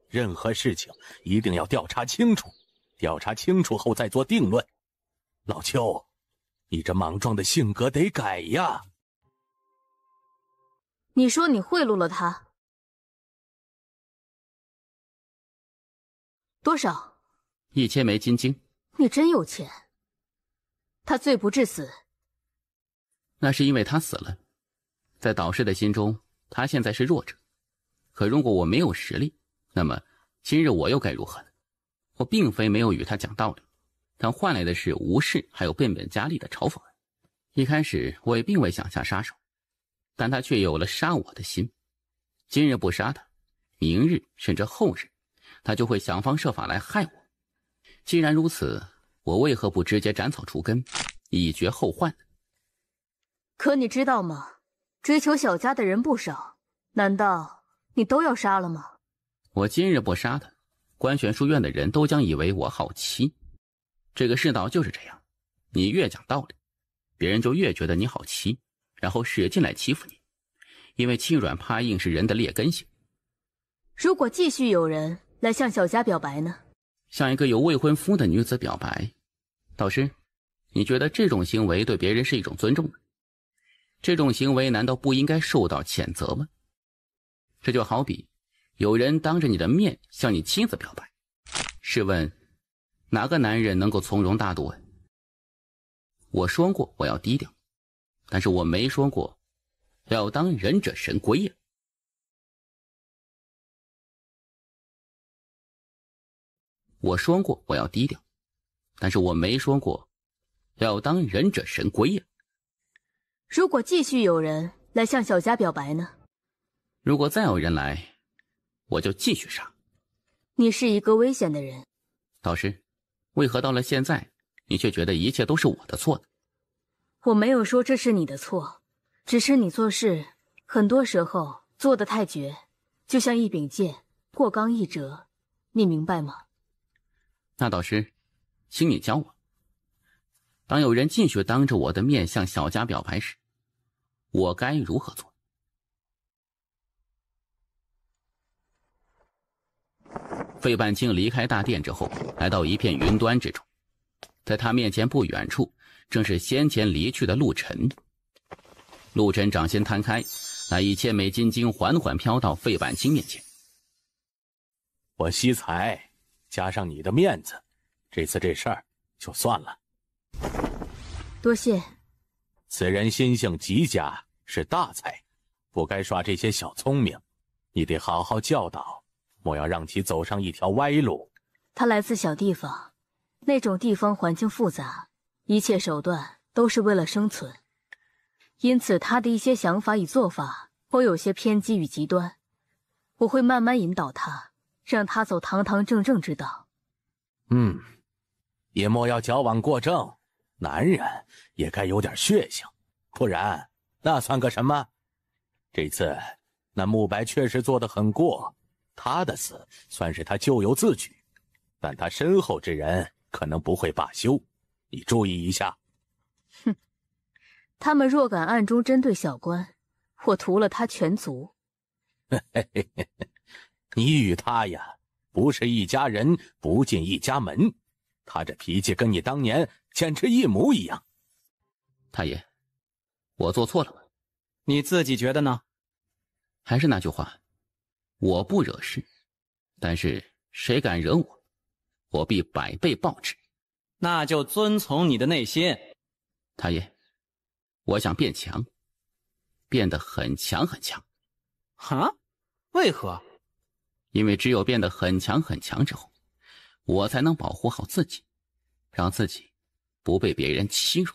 任何事情一定要调查清楚，调查清楚后再做定论。老邱，你这莽撞的性格得改呀！你说你贿赂了他多少？1000枚金晶。你真有钱。他罪不至死。那是因为他死了，在导师的心中，他现在是弱者。可如果我没有实力，那么今日我又该如何呢？我并非没有与他讲道理，但换来的是无视还有变本加厉的嘲讽。一开始我也并未想下杀手，但他却有了杀我的心。今日不杀他，明日甚至后日，他就会想方设法来害我。既然如此，我为何不直接斩草除根，以绝后患呢？可你知道吗？追求小家的人不少，难道你都要杀了吗？我今日不杀他，观玄书院的人都将以为我好欺。这个世道就是这样，你越讲道理，别人就越觉得你好欺，然后使劲来欺负你。因为欺软怕硬是人的劣根性。如果继续有人来向小家表白呢？向一个有未婚夫的女子表白，导师，你觉得这种行为对别人是一种尊重吗？这种行为难道不应该受到谴责吗？这就好比有人当着你的面向你妻子表白，试问哪个男人能够从容大度啊？我说过我要低调，但是我没说过要当忍者神龟呀。我说过我要低调，但是我没说过要当忍者神龟呀。如果继续有人来向小家表白呢？如果再有人来，我就继续杀。你是一个危险的人。导师，为何到了现在，你却觉得一切都是我的错呢？我没有说这是你的错，只是你做事很多时候做得太绝，就像一柄剑，过刚易折，你明白吗？那导师，请你教我。当有人继续当着我的面向小家表白时，我该如何做？费半清离开大殿之后，来到一片云端之中，在他面前不远处，正是先前离去的陆晨。陆晨掌心摊开，那1000枚金晶缓缓飘到费半清面前。我惜才，加上你的面子，这次这事儿就算了。多谢。此人心性极佳，是大才，不该耍这些小聪明，你得好好教导，莫要让其走上一条歪路。他来自小地方，那种地方环境复杂，一切手段都是为了生存，因此他的一些想法与做法会有些偏激与极端。我会慢慢引导他，让他走堂堂正正之道。也莫要矫枉过正，男人也该有点血性，不然那算个什么？这次那慕白确实做得很过，他的死算是他咎由自取，但他身后之人可能不会罢休，你注意一下。哼，他们若敢暗中针对小官，我屠了他全族。你与他呀，不是一家人不进一家门，他这脾气跟你当年简直一模一样。太爷，我做错了吗？你自己觉得呢？还是那句话，我不惹事，但是谁敢惹我，我必100倍报之。那就遵从你的内心。太爷，我想变强，变得很强很强。哈？为何？因为只有变得很强很强之后，我才能保护好自己，让自己不被别人欺辱。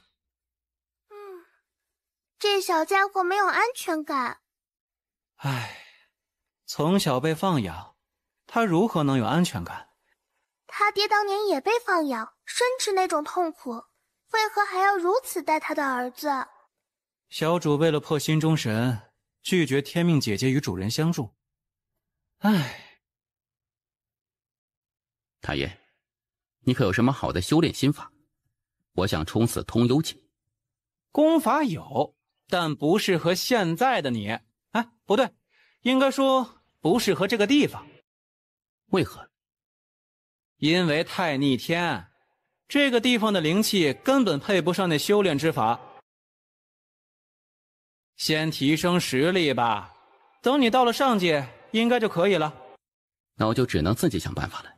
这小家伙没有安全感。唉，从小被放养，他如何能有安全感？他爹当年也被放养，深知那种痛苦，为何还要如此待他的儿子？小主为了破心中神，拒绝天命姐姐与主人相助。唉，太爷，你可有什么好的修炼心法？我想冲刺通幽境。功法有，但不适合现在的你。哎，不对，应该说不适合这个地方。为何？因为太逆天，这个地方的灵气根本配不上那修炼之法。先提升实力吧，等你到了上界，应该就可以了。那我就只能自己想办法了。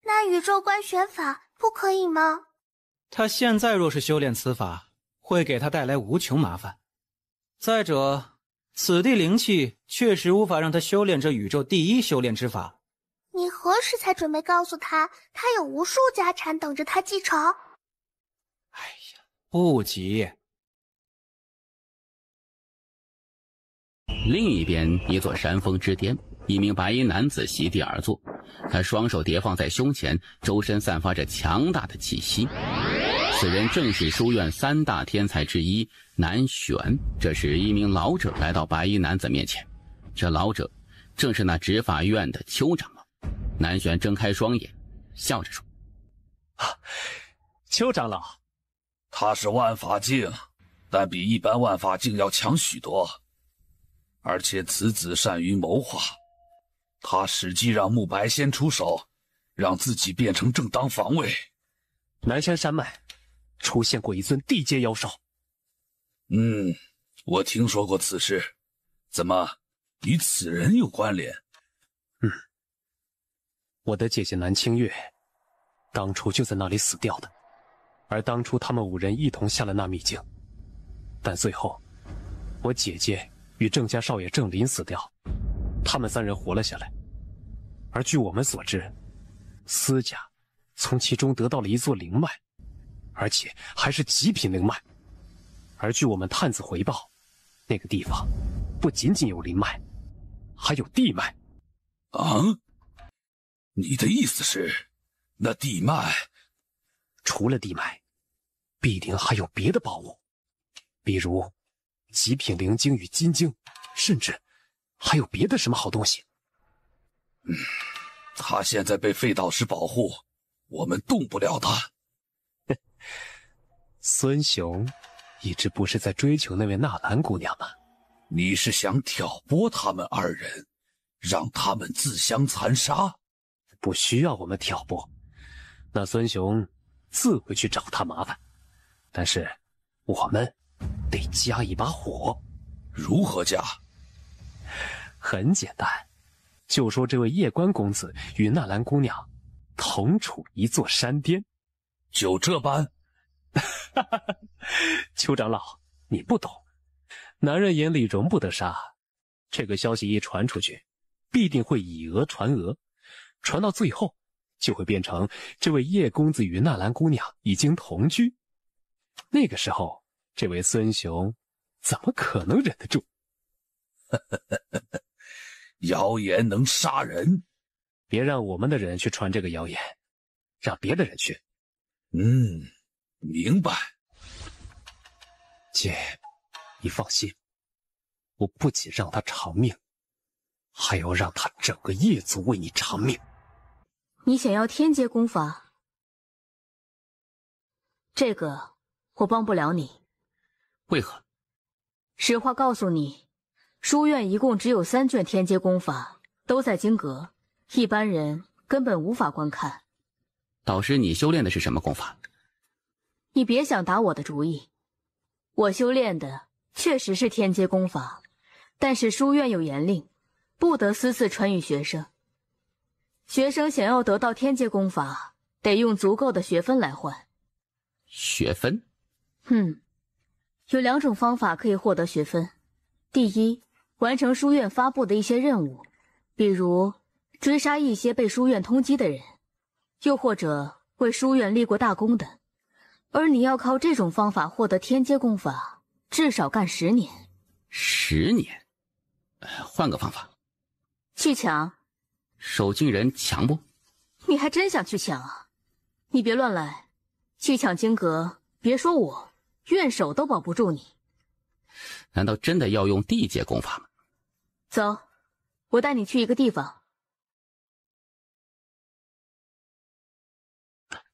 那宇宙观玄法不可以吗？他现在若是修炼此法，会给他带来无穷麻烦。再者，此地灵气确实无法让他修炼这宇宙第一修炼之法。你何时才准备告诉他，他有无数家产等着他继承？不急。另一边，一座山峰之巅，一名白衣男子席地而坐，他双手叠放在胸前，周身散发着强大的气息。此人正是书院3大天才之一南玄。这时，一名老者来到白衣男子面前，这老者正是那执法院的邱长老。南玄睁开双眼，笑着说：“邱长老，他是万法境，但比一般万法境要强许多。而且此子善于谋划，他使计让慕白先出手，让自己变成正当防卫。南山山脉出现过一尊地阶妖兽。我听说过此事，怎么与此人有关联？我的姐姐南清月，当初就在那里死掉的。而当初他们5人一同下了那秘境，但最后，我姐姐与郑家少爷郑林死掉，他们3人活了下来。而据我们所知，司家从其中得到了一座灵脉，而且还是极品灵脉。而据我们探子回报，那个地方不仅仅有灵脉，还有地脉。你的意思是，那地脉？除了地脉，必定还有别的宝物，比如极品灵晶与金晶，甚至还有别的什么好东西。他现在被废导师保护，我们动不了他。孙雄一直不是在追求那位纳兰姑娘吗？你是想挑拨他们2人，让他们自相残杀？不需要我们挑拨，那孙雄自会去找他麻烦。但是我们得加一把火。如何加？很简单，就说这位夜观公子与纳兰姑娘同处一座山巅。就这般？邱长老，你不懂，男人眼里容不得沙。这个消息一传出去，必定会以讹传讹，传到最后就会变成这位叶公子与纳兰姑娘已经同居。那个时候，这位孙雄怎么可能忍得住？谣言能杀人，别让我们的人去传这个谣言，让别的人去。明白。姐，你放心，我不仅让他偿命，还要让他整个叶族为你偿命。你想要天阶功法？这个我帮不了你。为何？实话告诉你，书院一共只有3卷天阶功法，都在经阁，一般人根本无法观看。导师，你修炼的是什么功法？你别想打我的主意。我修炼的确实是天阶功法，但是书院有严令，不得私自传与学生。学生想要得到天阶功法，得用足够的学分来换。学分？有2种方法可以获得学分。第一，完成书院发布的一些任务，比如追杀一些被书院通缉的人，又或者为书院立过大功的。而你要靠这种方法获得天阶功法，至少干10年。10年？换个方法。去抢。守境人强不？你还真想去抢啊？你别乱来，去抢经阁，别说我，院守都保不住你。难道真的要用地阶功法吗？走，我带你去一个地方。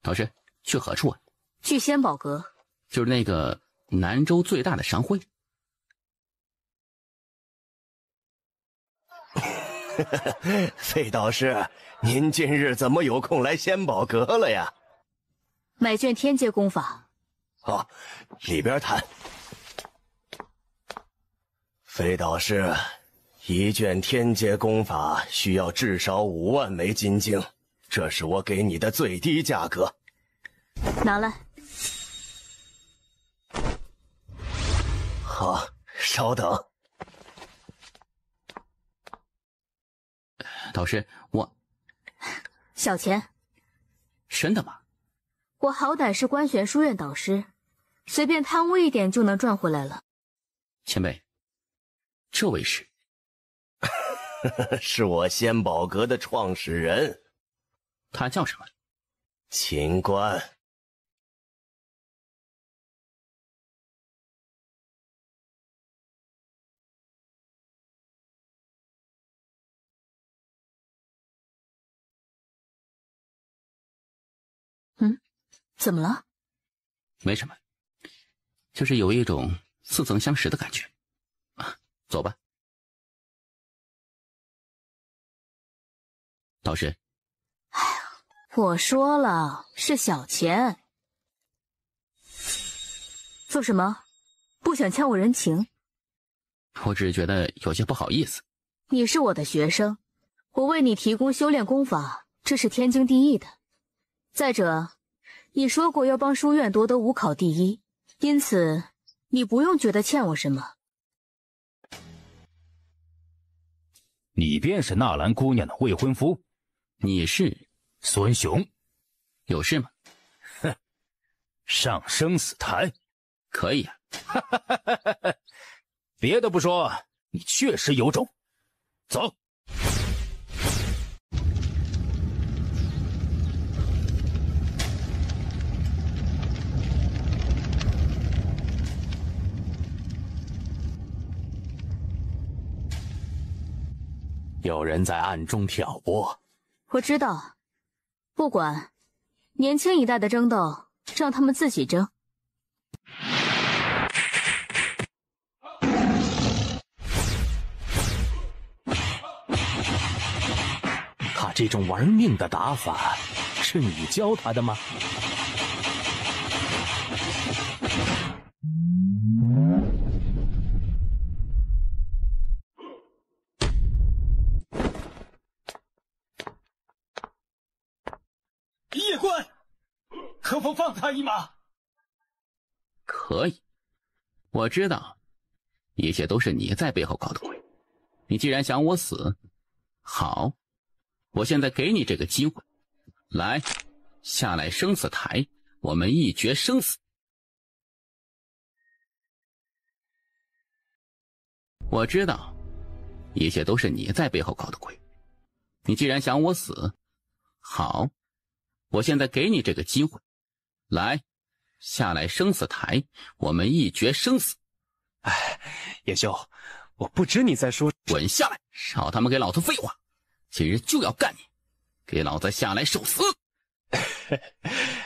导师，去何处啊？去仙宝阁，就是那个南州最大的商会。费导师，您近日怎么有空来仙宝阁了呀？买卷天阶功法。哦，里边谈。费导师，一卷天阶功法需要至少5万枚金晶，这是我给你的最低价格。拿来。好，稍等。导师，我小钱。真的吗？我好歹是官玄书院导师，随便贪污一点就能赚回来了。前辈，这位是？是我仙宝阁的创始人。他叫什么？秦观。怎么了？没什么，就是有一种似曾相识的感觉。啊，走吧。导师。哎呀，我说了是小钱。做什么？不想欠我人情？我只是觉得有些不好意思。你是我的学生，我为你提供修炼功法，这是天经地义的。再者，你说过要帮书院夺得5考第1，因此你不用觉得欠我什么。你便是纳兰姑娘的未婚夫？你是孙雄？有事吗？哼，上生死台？可以啊。别的不说，你确实有种。走。有人在暗中挑拨。我知道，不管，年轻一代的争斗，让他们自己争。他这种玩命的打法，是你教他的吗？叶官，可否放他一马？可以，我知道，一切都是你在背后搞的鬼。你既然想我死，好，我现在给你这个机会，来，下来生死台，我们一决生死。我知道，一切都是你在背后搞的鬼。你既然想我死，好，我现在给你这个机会，来，下来生死台，我们一决生死。哎，叶修，我不知你在说。滚下来！少他妈给老子废话！今日就要干你，给老子下来受死！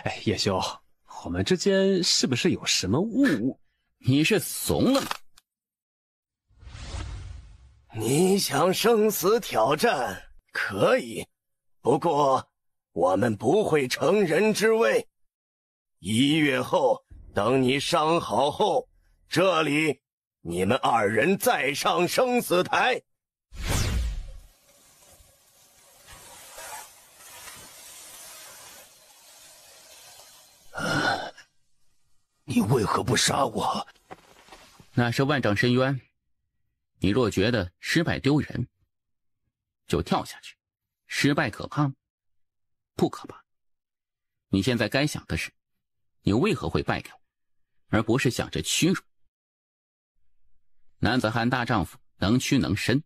哎，叶修，我们之间是不是有什么误会？你是怂了吗？你想生死挑战可以，不过我们不会乘人之危。1月后，等你伤好后，这里你们2人再上生死台。你为何不杀我？那是万丈深渊，你若觉得失败丢人，就跳下去。失败可怕吗？不可怕。你现在该想的是，你为何会败给我，而不是想着屈辱。男子汉大丈夫，能屈能伸，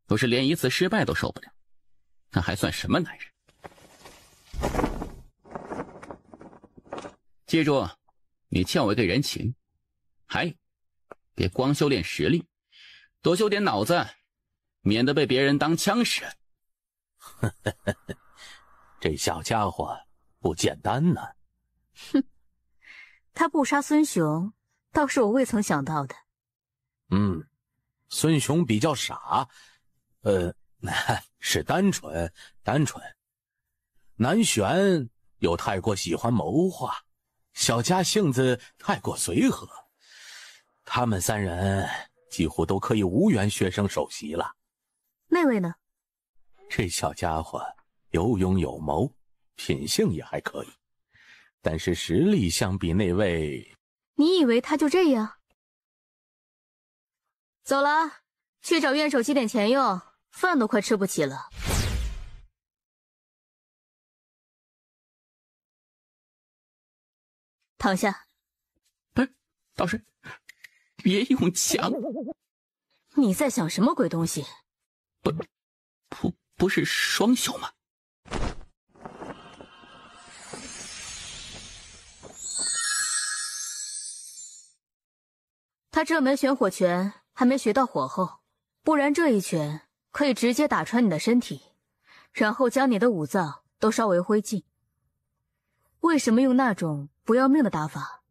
若是连一次失败都受不了，那还算什么男人？记住，你欠我一个人情。还有，别光修炼实力，多修点脑子，免得被别人当枪使。这小家伙不简单呢。哼，他不杀孙雄，倒是我未曾想到的。孙雄比较傻，是单纯。南玄又太过喜欢谋划，小佳性子太过随和，他们3人几乎都可以无缘学生首席了。那位呢？这小家伙有勇有谋，品性也还可以，但是实力相比那位……你以为他就这样？走了，去找院手积点钱用，饭都快吃不起了。躺下。导师，别用枪！你在想什么鬼东西？不是双袖吗？他这门玄火拳还没学到火候，不然这一拳可以直接打穿你的身体，然后将你的五脏都烧为灰烬。为什么用那种不要命的打法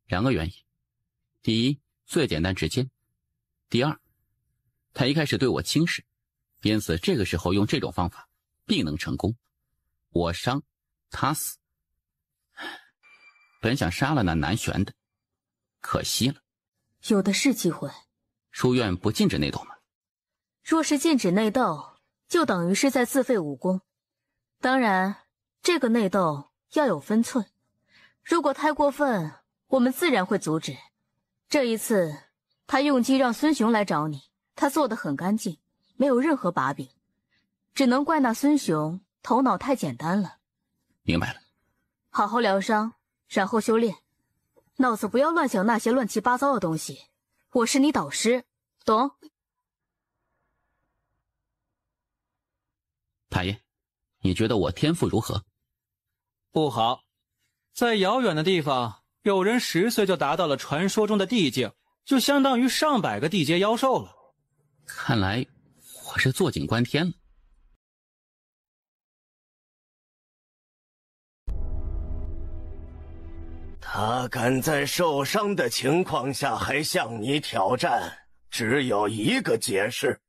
？2个原因。第一，最简单直接；第二，他一开始对我轻视，因此这个时候用这种方法必能成功。我伤，他死。本想杀了那南玄的，可惜了。有的是机会。书院不禁止内斗吗？若是禁止内斗，就等于是在自废武功。当然，这个内斗要有分寸，如果太过分，我们自然会阻止。这一次，他用计让孙雄来找你，他做得很干净，没有任何把柄，只能怪那孙雄头脑太简单了。明白了。好好疗伤，然后修炼，脑子不要乱想那些乱七八糟的东西。我是你导师，懂？太爷，你觉得我天赋如何？不好，在遥远的地方，有人10岁就达到了传说中的地境，就相当于上百个地阶妖兽了。看来我是坐井观天了。他敢在受伤的情况下还向你挑战，只有一个解释，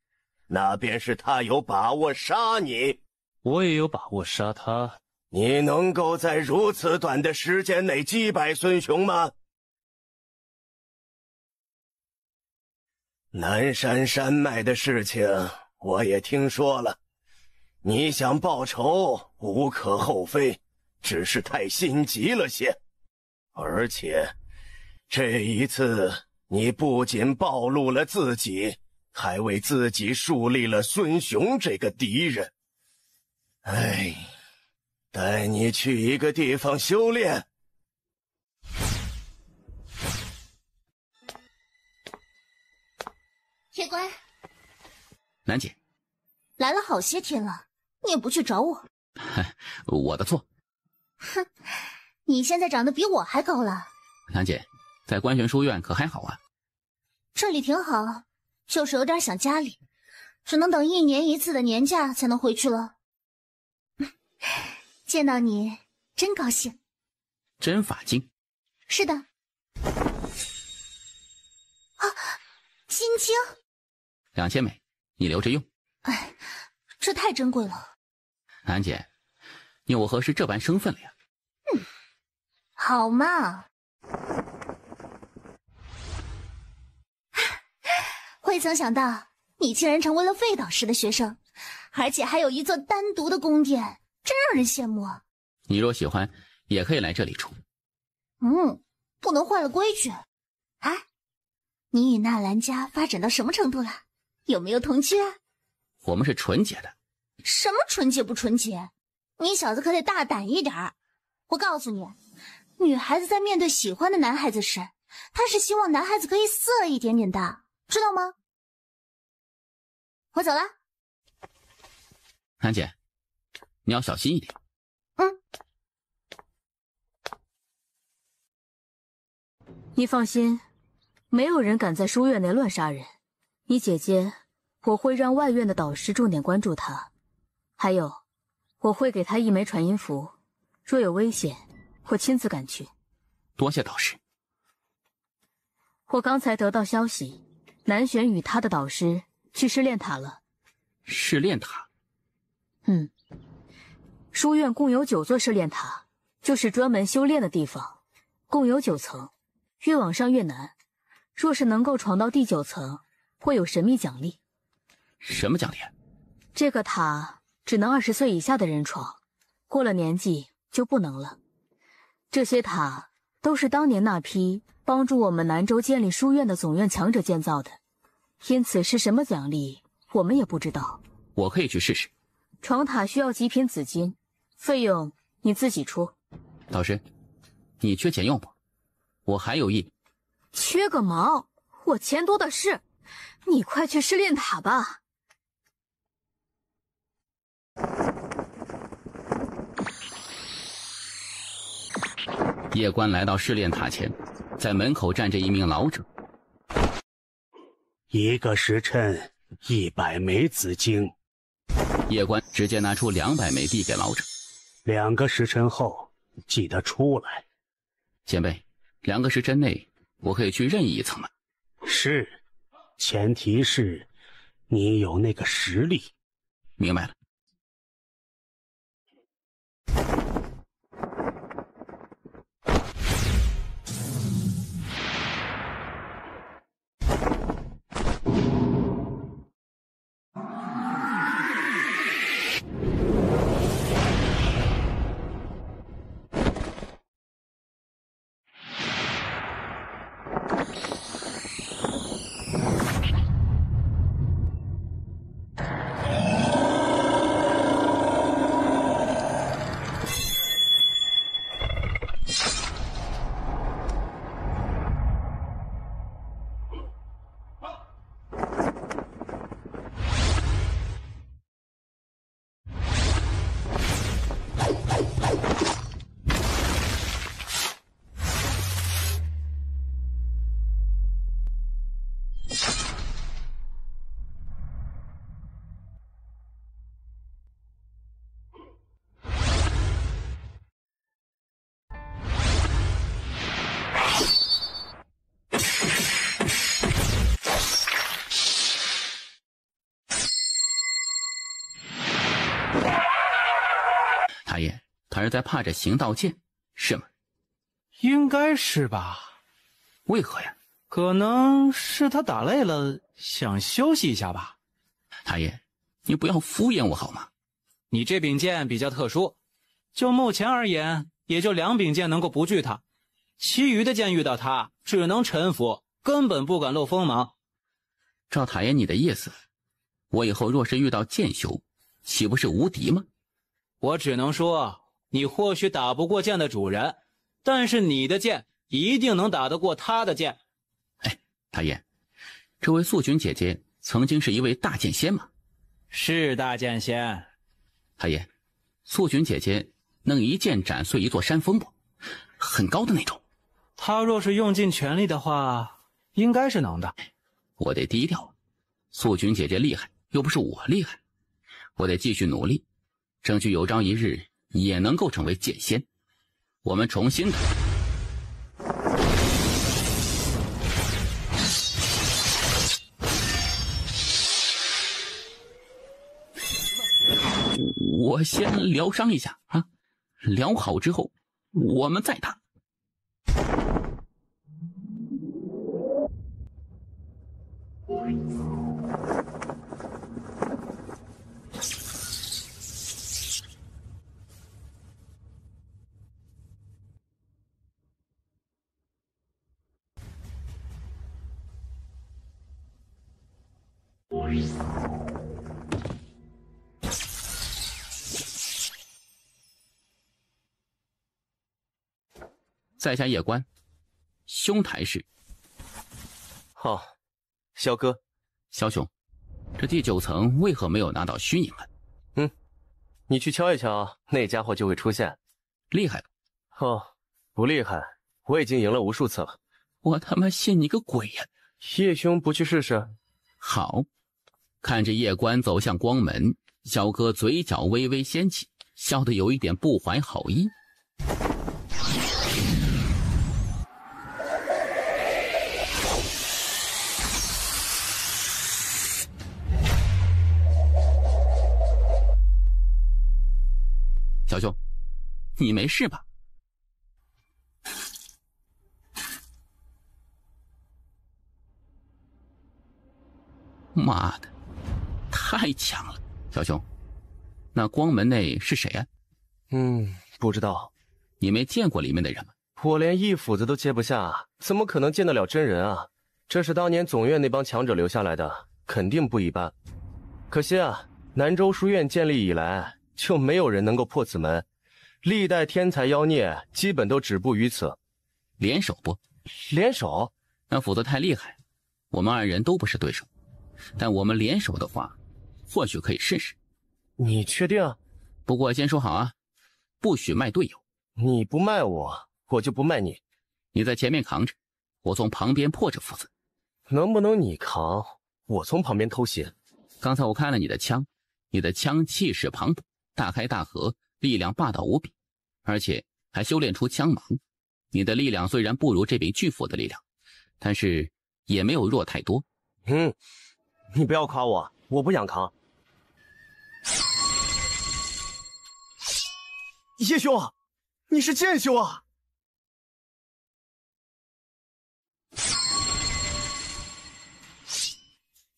那便是他有把握杀你。我也有把握杀他。你能够在如此短的时间内击败孙雄吗？南山山脉的事情我也听说了，你想报仇无可厚非，只是太心急了些。而且这一次你不仅暴露了自己，还为自己树立了孙雄这个敌人。哎，带你去一个地方修炼。铁乖，南姐，来了好些天了，你也不去找我。我的错。哼，你现在长得比我还高了。南姐，在观玄书院可还好啊？这里挺好，就是有点想家里，只能等1年1次的年假才能回去了。见到你真高兴。真法镜？是的。啊，金睛2000枚，你留着用。哎，这太珍贵了。南姐，你我何时这般生分了呀？好嘛。未曾想到你竟然成为了废导师的学生，而且还有一座单独的宫殿，真让人羡慕啊。你若喜欢，也可以来这里住。不能坏了规矩。哎，你与纳兰家发展到什么程度了？有没有同居啊？我们是纯洁的。什么纯洁不纯洁？你小子可得大胆一点。我告诉你，女孩子在面对喜欢的男孩子时，她是希望男孩子可以色一点点的，知道吗？我走了。南姐，你要小心一点。你放心，没有人敢在书院内乱杀人。你姐姐，我会让外院的导师重点关注她，还有，我会给她1枚传音符，若有危险，我亲自赶去。多谢导师。我刚才得到消息，南玄与他的导师去试炼塔了。试炼塔？书院共有9座试炼塔，就是专门修炼的地方，共有9层，越往上越难。若是能够闯到第9层，会有神秘奖励。什么奖励？这个塔只能20岁以下的人闯，过了年纪就不能了。这些塔都是当年那批帮助我们南州建立书院的总院强者建造的，因此是什么奖励我们也不知道。我可以去试试。闯塔需要极品紫金，费用你自己出。导师，你缺钱用不？我还有一。缺个毛，我钱多的是，你快去试炼塔吧。叶关来到试炼塔前，在门口站着一名老者。1个时辰100枚紫晶。叶关直接拿出200枚递给老者。2个时辰后记得出来。前辈，2个时辰内我可以去任意一层吗？是，前提是你有那个实力。明白了。大爷，他是在怕着行道剑，是吗？应该是吧。为何呀？可能是他打累了，想休息一下吧。大爷，你不要敷衍我好吗？你这柄剑比较特殊，就目前而言，也就2柄剑能够不惧他，其余的剑遇到他只能臣服，根本不敢露锋芒。照大爷你的意思，我以后若是遇到剑修，岂不是无敌吗？我只能说，你或许打不过剑的主人，但是你的剑一定能打得过他的剑。哎，大爷，这位素君姐姐曾经是一位大剑仙吗？是大剑仙。大爷，素君姐姐能一剑斩碎一座山峰不？很高的那种。她若是用尽全力的话，应该是能的。我得低调，素君姐姐厉害，又不是我厉害，我得继续努力，争取有朝一日也能够成为剑仙。我们重新的。我先疗伤一下啊，疗好之后我们再打。在下叶关，兄台是。哦，萧哥，萧兄，这第9层为何没有拿到虚影啊？你去敲一敲，那家伙就会出现。厉害了？哦，不厉害，我已经赢了无数次了。我他妈信你个鬼呀！叶兄不去试试？好。看着叶关走向光门，萧哥嘴角微微掀起，笑得有一点不怀好意。你没事吧？妈的，太强了！小兄，那光门内是谁啊？不知道。你没见过里面的人吗？我连一斧子都接不下，怎么可能见得了真人啊？这是当年总院那帮强者留下来的，肯定不一般。可惜啊，南州书院建立以来，就没有人能够破此门。历代天才妖孽基本都止步于此。联手不？联手？那斧子太厉害，我们二人都不是对手。但我们联手的话，或许可以试试。你确定？不过先说好啊，不许卖队友。你不卖我，我就不卖你。你在前面扛着，我从旁边破着斧子。能不能你扛，我从旁边偷袭？刚才我看了你的枪，你的枪气势磅礴，大开大合，力量霸道无比，而且还修炼出枪芒。你的力量虽然不如这柄巨斧的力量，但是也没有弱太多。你不要夸我，我不想扛。叶兄，你是剑修啊！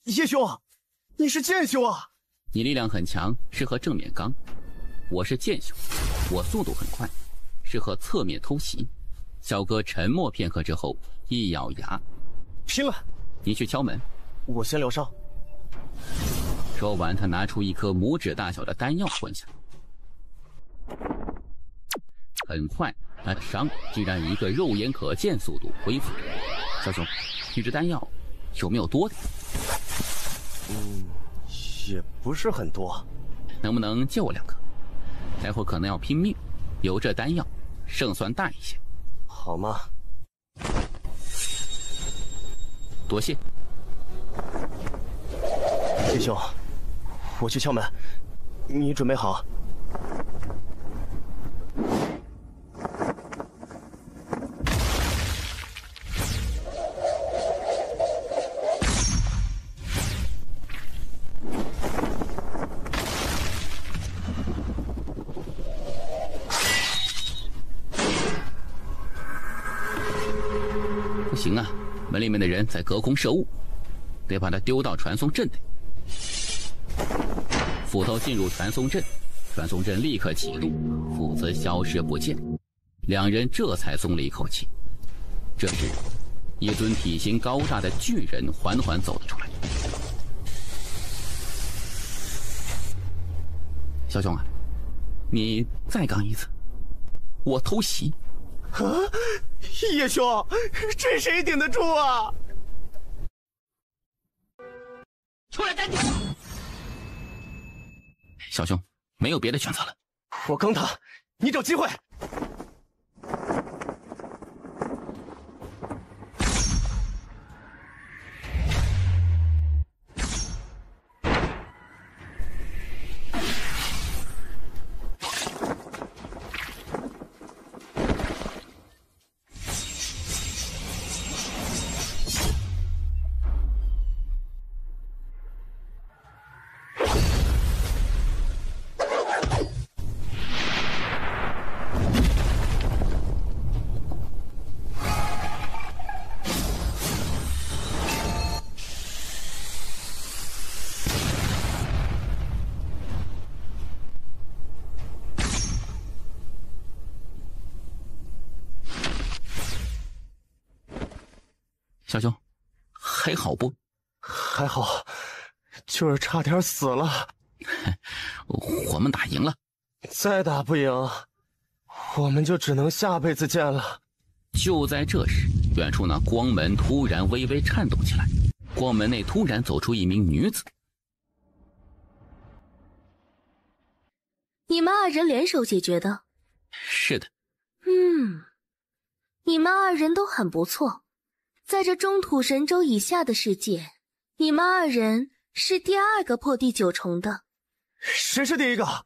叶兄，你是剑修啊！你力量很强，适合正面刚。我是剑修，我速度很快，适合侧面偷袭。小哥沉默片刻之后，一咬牙，拼了！你去敲门，我先疗伤。说完，他拿出一颗拇指大小的丹药吞下。很快，他的伤竟然以一个肉眼可见速度恢复。小兄，这支丹药有没有多点？也不是很多。能不能借我2颗？待会可能要拼命，有这丹药，胜算大一些。好吗？多谢。叶兄，我去敲门，你准备好。不行啊，门里面的人在隔空射物，得把他丢到传送阵内。斧头进入传送阵，传送阵立刻启动，斧子消失不见。两人这才松了一口气。这时，一尊体型高大的巨人缓缓走了出来。小兄啊，你再刚一次，我偷袭。啊，叶兄，这谁顶得住啊？出来单挑！小兄，没有别的选择了。我刚他，你找机会。小兄，还好不？还好，就是差点死了。我们打赢了，再打不赢，我们就只能下辈子见了。就在这时，远处那光门突然微微颤动起来，光门内突然走出一名女子。你们二人联手解决的？是的。你们二人都很不错。在这中土神州以下的世界，你们二人是第2个破第9重的。谁是第1个？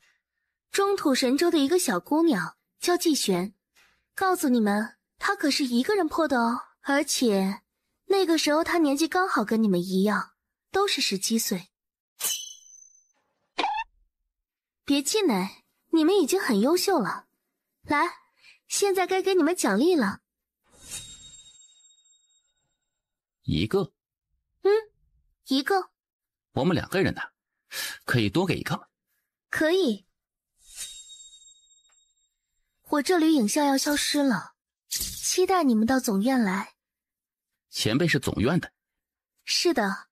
中土神州的一个小姑娘叫季璇，告诉你们，她可是一个人破的哦。而且那个时候她年纪刚好跟你们一样，都是17岁。别气馁，你们已经很优秀了。来，现在该给你们奖励了。一个？一个。我们2个人呢，可以多给一个吗？可以。我这里影像要消失了，期待你们到总院来。前辈是总院的？是的，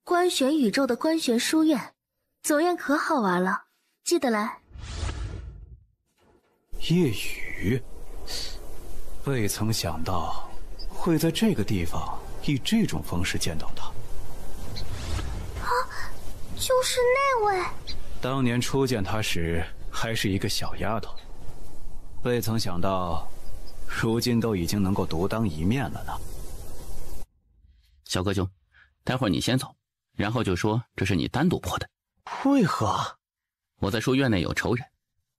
观玄宇宙的观玄书院，总院可好玩了，记得来。夜雨，未曾想到会在这个地方以这种方式见到他。啊，就是那位。当年初见他时还是一个小丫头，未曾想到如今都已经能够独当一面了呢。小哥兄，待会儿你先走，然后就说这是你单独破的。为何？我在书院内有仇人，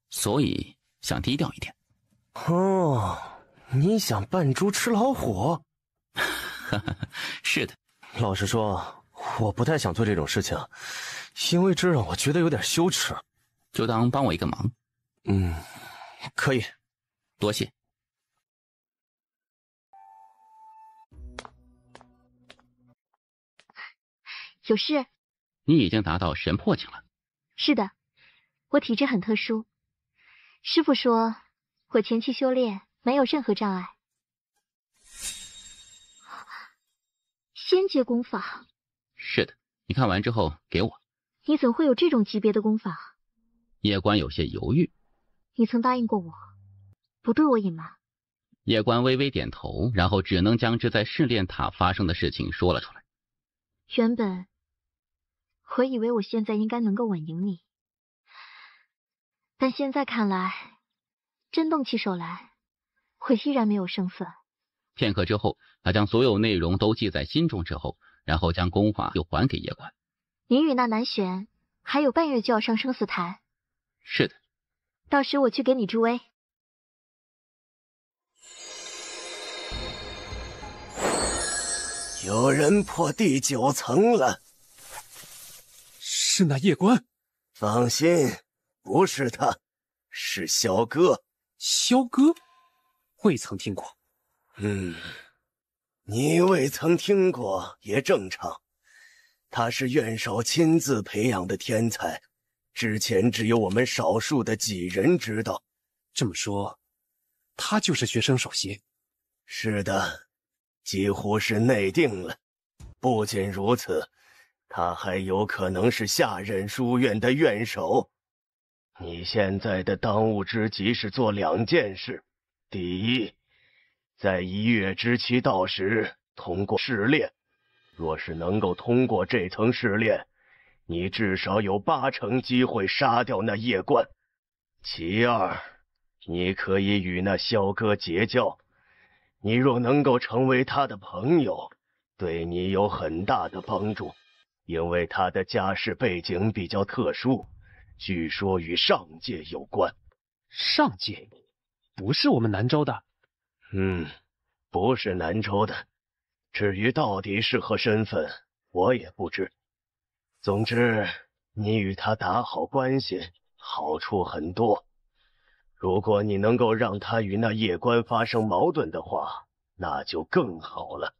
所以想低调一点。哦，你想扮猪吃老虎？是的。老实说，我不太想做这种事情，因为这让我觉得有点羞耻。就当帮我一个忙。可以，多谢。有事？你已经达到神魄境了。是的，我体质很特殊。师父说，我前期修炼没有任何障碍。仙阶功法？是的，你看完之后给我。你怎会有这种级别的功法？叶关有些犹豫。你曾答应过我，不对我隐瞒。叶关微微点头，然后只能将之在试炼塔发生的事情说了出来。原本我以为我现在应该能够稳赢你，但现在看来，真动起手来，我依然没有胜算。片刻之后，他将所有内容都记在心中之后，然后将功法又还给叶关。你与那南玄还有半月就要上生死台。是的。到时我去给你助威。有人破第9层了。是那叶关？放心，不是他，是萧哥。萧哥？未曾听过。你未曾听过也正常。他是院首亲自培养的天才，之前只有我们少数的几人知道。这么说，他就是学生首席？是的，几乎是内定了。不仅如此，他还有可能是下任书院的院首。你现在的当务之急是做2件事：第一，在1月之期到时通过试炼，若是能够通过这层试炼，你至少有80%机会杀掉那叶关。其二，你可以与那萧哥结交，你若能够成为他的朋友，对你有很大的帮助，因为他的家世背景比较特殊，据说与上界有关。上界？不是我们南州的？不是南州的。至于到底是何身份，我也不知。总之，你与他打好关系，好处很多。如果你能够让他与那叶关发生矛盾的话，那就更好了。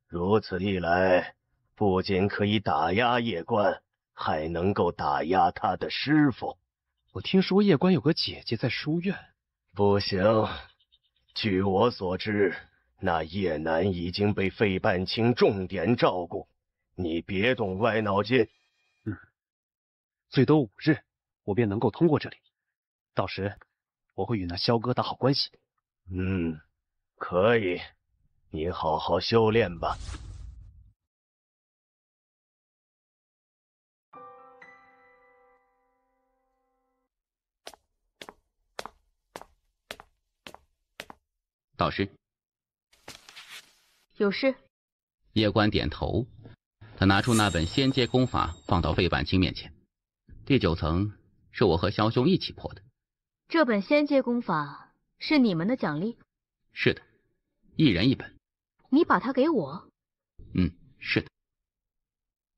如此一来，不仅可以打压叶关，还能够打压他的师傅。我听说叶关有个姐姐在书院。不行，据我所知，那叶南已经被费半清重点照顾，你别动歪脑筋。最多5日，我便能够通过这里。到时，我会与那萧哥打好关系。可以，你好好修炼吧。导师。有事？叶关点头，他拿出那本仙阶功法放到费半清面前。第9层是我和萧兄一起破的。这本仙阶功法是你们的奖励？是的，1人1本。你把它给我？是的。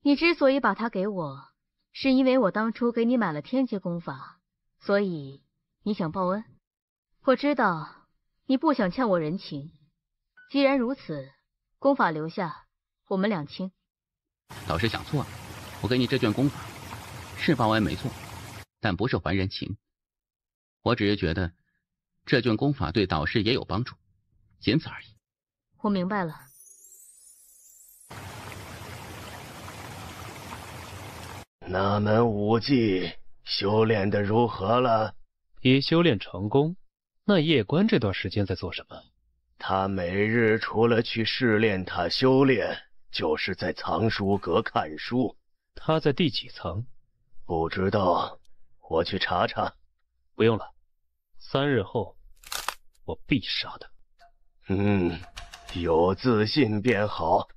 你之所以把它给我，是因为我当初给你买了天阶功法，所以你想报恩？我知道你不想欠我人情，既然如此，功法留下，我们两清。导师想错了，我给你这卷功法是报恩没错，但不是还人情。我只是觉得这卷功法对导师也有帮助，仅此而已。我明白了。那门武技修炼的如何了？已修炼成功。那叶关这段时间在做什么？他每日除了去试炼塔修炼，就是在藏书阁看书。他在第几层？不知道，我去查查。不用了，3日后我必杀他。有自信便好。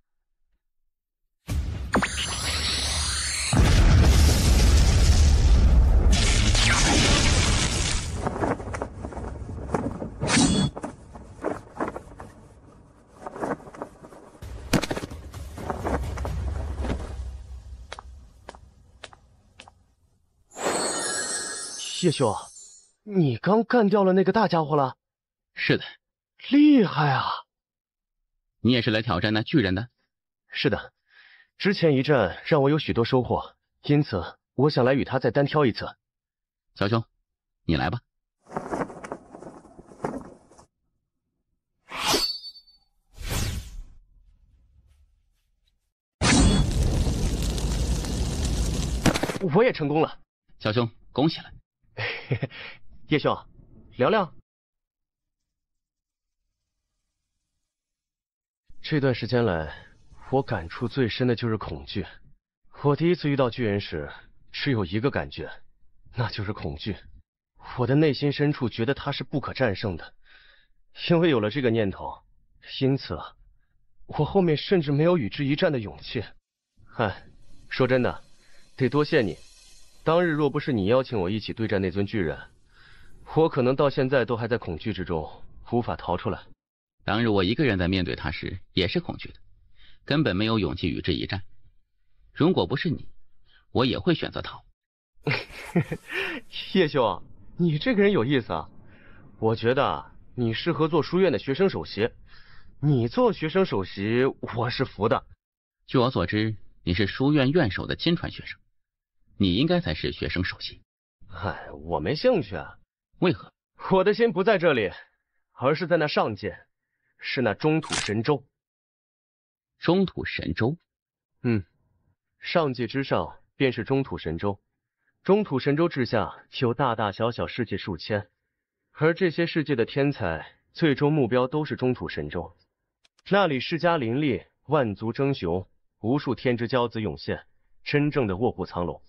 叶兄，你刚干掉了那个大家伙了？是的。厉害啊！你也是来挑战那巨人的？是的，之前一战让我有许多收获，因此我想来与他再单挑一次。小兄，你来吧。我也成功了。小兄，恭喜了。叶兄，聊聊。这段时间来，我感触最深的就是恐惧。我第一次遇到巨人时，只有一个感觉，那就是恐惧。我的内心深处觉得他是不可战胜的，因为有了这个念头，因此我后面甚至没有与之一战的勇气。说真的，得多谢你。当日若不是你邀请我一起对战那尊巨人，我可能到现在都还在恐惧之中，无法逃出来。当日我一个人在面对他时也是恐惧的，根本没有勇气与之一战。如果不是你，我也会选择逃。叶兄，你这个人有意思啊！我觉得你适合做书院的学生首席。你做学生首席，我是服的。据我所知，你是书院院首的亲传学生。你应该才是学生首席。我没兴趣啊。为何？我的心不在这里，而是在那上界，是那中土神州。中土神州？上界之上便是中土神州。中土神州之下有大大小小世界数千，而这些世界的天才最终目标都是中土神州。那里世家林立，万族争雄，无数天之骄子涌现，真正的卧虎藏龙。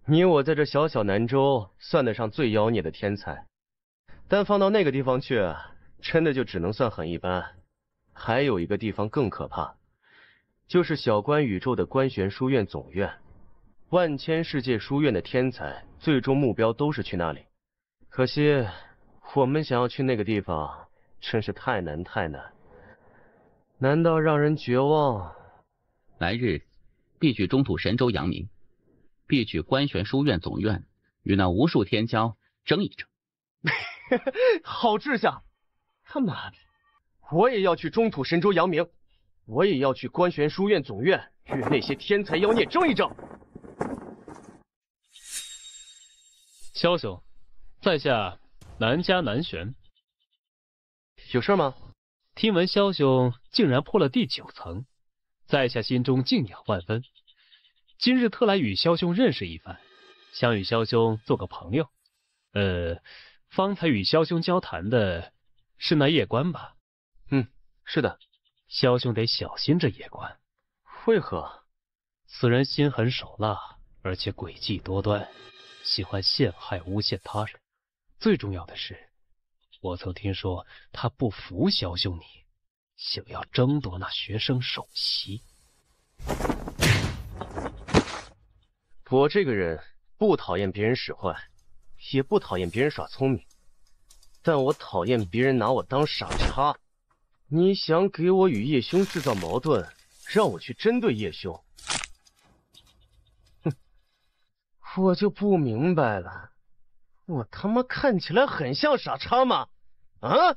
你我在这小小南州算得上最妖孽的天才，但放到那个地方去，真的就只能算很一般。还有一个地方更可怕，就是小观宇宙的观玄书院总院。万千世界书院的天才，最终目标都是去那里。可惜，我们想要去那个地方，真是太难太难，难到让人绝望。来日必取中土神州扬名，必取观玄书院总院与那无数天骄争一争。好志向！他妈的，我也要去中土神州扬名，我也要去观玄书院总院与那些天才妖孽争一争。萧兄，在下南家南玄。有事吗？听闻萧兄竟然破了第9层，在下心中敬仰万分。今日特来与萧兄认识一番，想与萧兄做个朋友。方才与萧兄交谈的是那叶关吧？是的。萧兄得小心这叶关。为何？此人心狠手辣，而且诡计多端，喜欢陷害诬陷他人。最重要的是，我曾听说他不服萧兄你，想要争夺那学生首席。我这个人不讨厌别人使坏，也不讨厌别人耍聪明，但我讨厌别人拿我当傻叉。你想给我与叶兄制造矛盾，让我去针对叶兄，我就不明白了，我他妈看起来很像傻叉吗？啊！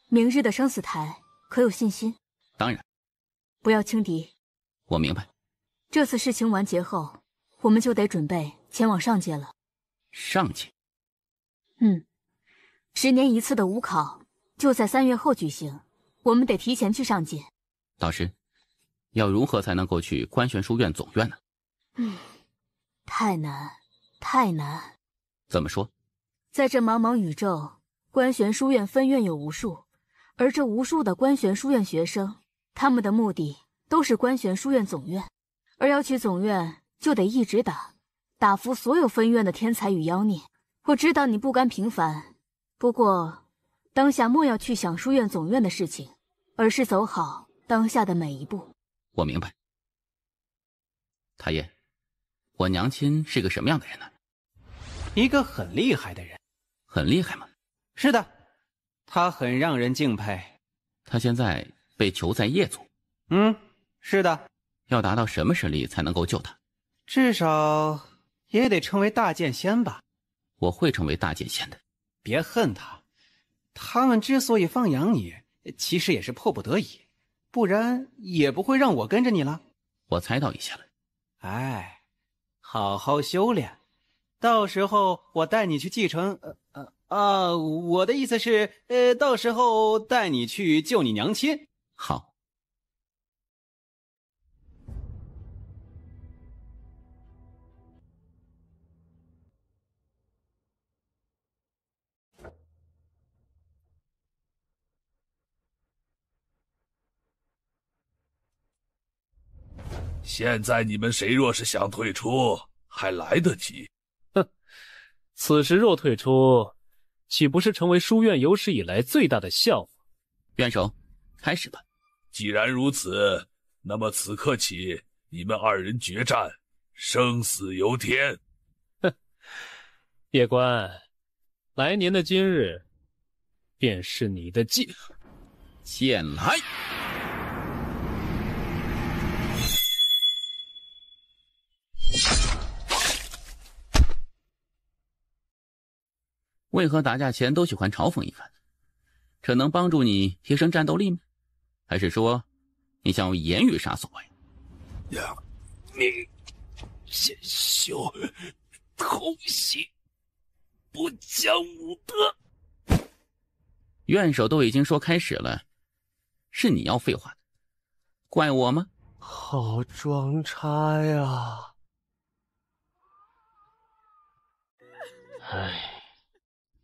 明日的生死台可有信心？当然。不要轻敌。我明白。这次事情完结后，我们就得准备前往上界了。上界？10年一次的武考就在3月后举行，我们得提前去上界。导师，要如何才能够去观玄书院总院呢？太难，太难。怎么说？在这茫茫宇宙，观玄书院分院有无数，而这无数的观玄书院学生，他们的目的都是观玄书院总院，而要去总院，就得一直打服所有分院的天才与妖孽。我知道你不甘平凡，不过当下莫要去想书院总院的事情，而是走好当下的每一步。我明白。太爷，我娘亲是个什么样的人呢？一个很厉害的人。很厉害吗？是的，他很让人敬佩。他现在被囚在夜族。是的。要达到什么实力才能够救他？至少也得成为大剑仙吧。我会成为大剑仙的。别恨他，他们之所以放养你，其实也是迫不得已，不然也不会让我跟着你了。我猜到一些了。哎，好好修炼，到时候我带你去继承。我的意思是，到时候带你去救你娘亲。好。现在你们谁若是想退出，还来得及。哼，此时若退出，岂不是成为书院有史以来最大的笑话？元首，开始吧。既然如此，那么此刻起，你们2人决战，生死由天。哼，叶关，来年的今日，便是你的剑来。为何打架前都喜欢嘲讽一番？这能帮助你提升战斗力吗？还是说你想用言语杀死我呀？两名先修偷袭，不讲武德。院手都已经说开始了，是你要废话的，怪我吗？好装叉呀！唉。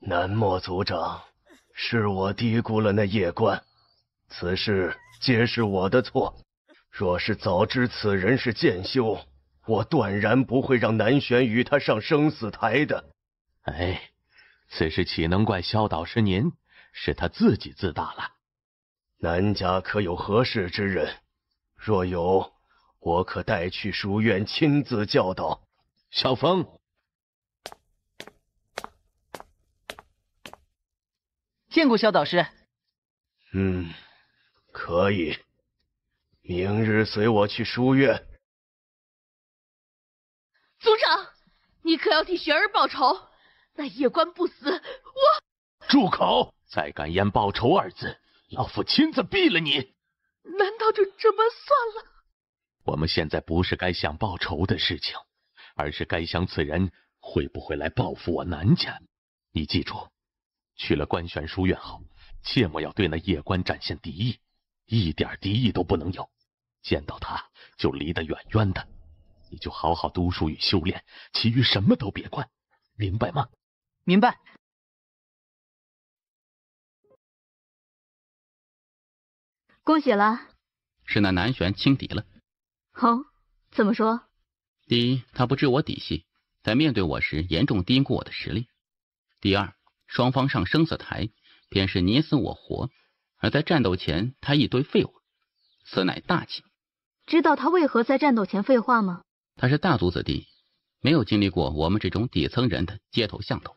南漠族长，是我低估了那夜关，此事皆是我的错。若是早知此人是剑修，我断然不会让南玄与他上生死台的。哎，此事岂能怪萧导师您？是他自己自大了。南家可有合适之人？若有，我可带去书院亲自教导。小风。见过萧导师。可以。明日随我去书院。族长，你可要替玄儿报仇？那夜关不死，我……住口！再敢言报仇2字，老夫亲自毙了你！难道就这么算了？我们现在不是该想报仇的事情，而是该想此人会不会来报复我南家。你记住。去了观玄书院后，切莫要对那夜关展现敌意，一点敌意都不能有。见到他就离得远远的，你就好好读书与修炼，其余什么都别管，明白吗？明白。恭喜了。是那南玄轻敌了。哦，怎么说？第一，他不知我底细，在面对我时严重低估我的实力。第二，双方上生死台，便是你死我活，而在战斗前他一堆废话，此乃大忌。知道他为何在战斗前废话吗？他是大族子弟，没有经历过我们这种底层人的街头巷斗，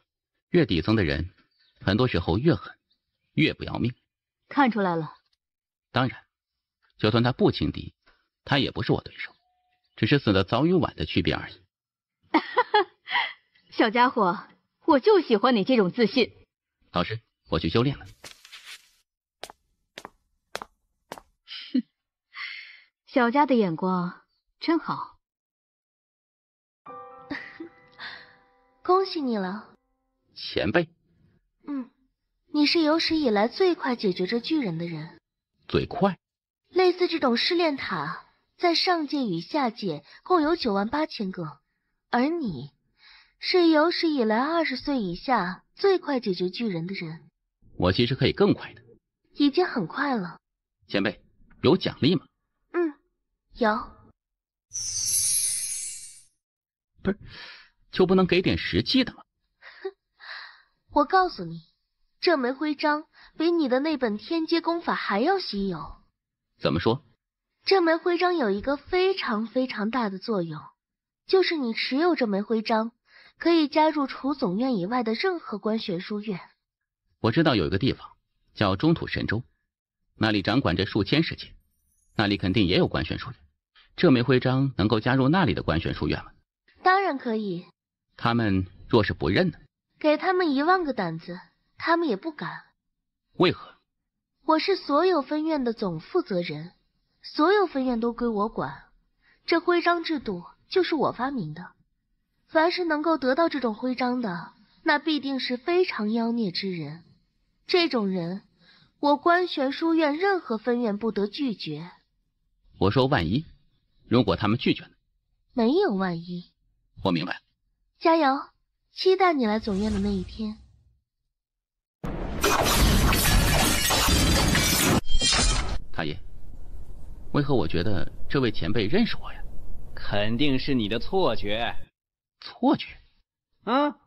越底层的人，很多时候越狠，越不要命。看出来了。当然，就算他不轻敌，他也不是我对手，只是死得早与晚的区别而已。小家伙，我就喜欢你这种自信。老师，我去修炼了。哼，小家的眼光真好。恭喜你了，前辈。你是有史以来最快解决这巨人的人。最快？类似这种试炼塔，在上界与下界共有98000个，而你是有史以来20岁以下最快解决巨人的人。我其实可以更快的。已经很快了。前辈，有奖励吗？有。不是，就不能给点实际的吗？我告诉你，这枚徽章比你的那本天阶功法还要稀有。怎么说？这枚徽章有一个非常非常大的作用，就是你持有这枚徽章，可以加入除总院以外的任何官学书院。我知道有一个地方叫中土神州，那里掌管着数千世界，那里肯定也有官选书院。这枚徽章能够加入那里的官选书院吗？当然可以。他们若是不认呢？给他们10000个胆子，他们也不敢。为何？我是所有分院的总负责人，所有分院都归我管。这徽章制度就是我发明的，凡是能够得到这种徽章的，那必定是非常妖孽之人。这种人，我官玄书院任何分院不得拒绝。我说万一，如果他们拒绝呢？没有万一。我明白了。加油，期待你来总院的那一天。大爷，为何我觉得这位前辈认识我呀？肯定是你的错觉。错觉？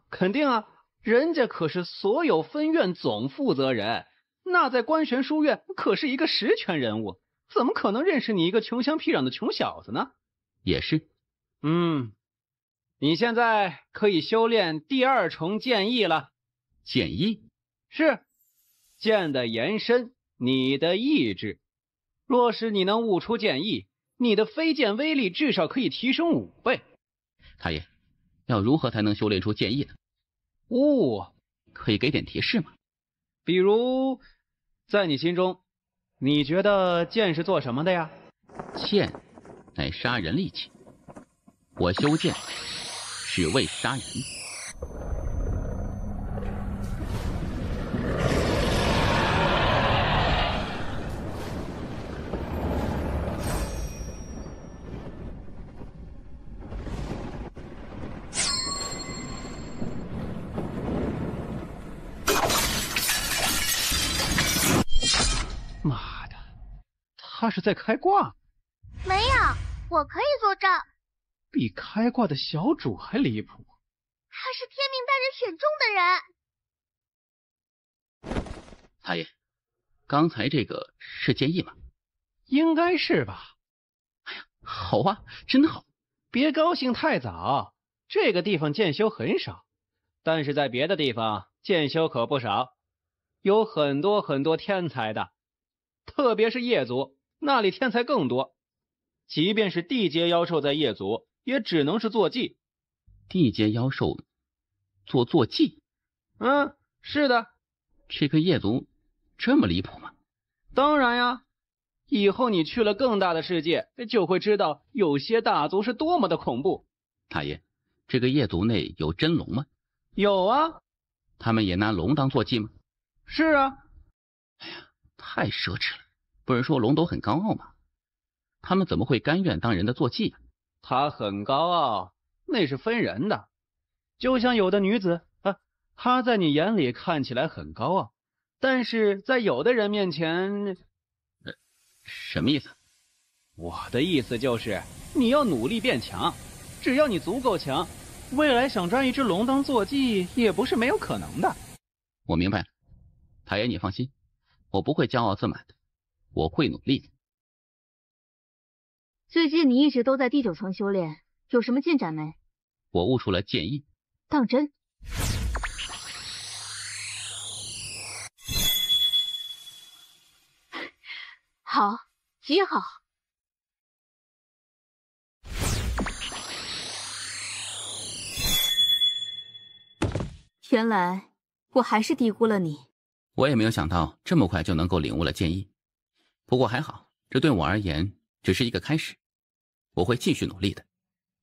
肯定啊，人家可是所有分院总负责人，那在官玄书院可是一个实权人物，怎么可能认识你一个穷乡僻壤的穷小子呢？也是。你现在可以修炼第2重剑意了。剑意？是，剑的延伸，你的意志。若是你能悟出剑意，你的飞剑威力至少可以提升5倍。大爷，要如何才能修炼出剑意呢？可以给点提示吗？比如，在你心中，你觉得剑是做什么的呀？剑乃杀人利器，我修剑只为杀人。妈的，他是在开挂？没有，我可以作证。比开挂的小主还离谱。他是天命大人选中的人。大爷，刚才这个是剑意吗？应该是吧。哎呀，好啊，真好。别高兴太早，这个地方剑修很少，但是在别的地方剑修可不少，有很多很多天才的，特别是夜族，那里天才更多。即便是地阶妖兽在夜族，也只能是坐骑。地阶妖兽做坐骑？是的。这个夜族这么离谱吗？当然呀，以后你去了更大的世界，就会知道有些大族是多么的恐怖。大爷，这个夜族内有真龙吗？有啊。他们也拿龙当坐骑吗？是啊。哎呀，太奢侈了。不是说龙都很高傲吗？他们怎么会甘愿当人的坐骑啊？他很高傲，那是分人的。就像有的女子她在你眼里看起来很高傲，但是在有的人面前……什么意思？我的意思就是你要努力变强，只要你足够强，未来想抓一只龙当坐骑也不是没有可能的。我明白了，大爷你放心，我不会骄傲自满的，我会努力的。最近你一直都在第9层修炼，有什么进展没？我悟出了剑意。当真？好，极好。原来我还是低估了你。我也没有想到这么快就能够领悟了剑意，不过还好，这对我而言只是一个开始，我会继续努力的。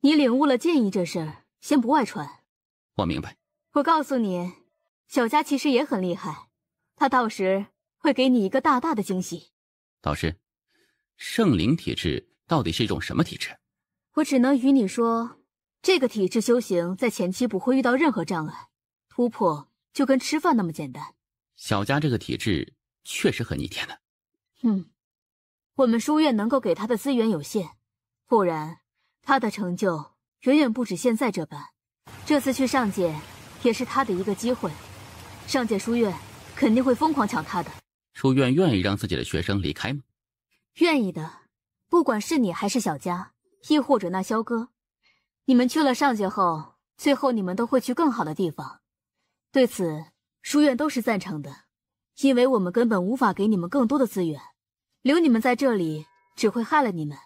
你领悟了剑意这事儿，先不外传。我明白。我告诉你，小佳其实也很厉害，他到时会给你一个大大的惊喜。导师，圣灵体质到底是一种什么体质？我只能与你说，这个体质修行在前期不会遇到任何障碍，突破就跟吃饭那么简单。小佳这个体质确实很逆天的。我们书院能够给他的资源有限，不然他的成就远远不止现在这般。这次去上界也是他的一个机会，上界书院肯定会疯狂抢他的。书院愿意让自己的学生离开吗？愿意的，不管是你还是小佳，亦或者那萧哥，你们去了上界后，最后你们都会去更好的地方。对此，书院都是赞成的，因为我们根本无法给你们更多的资源，留你们在这里只会害了你们，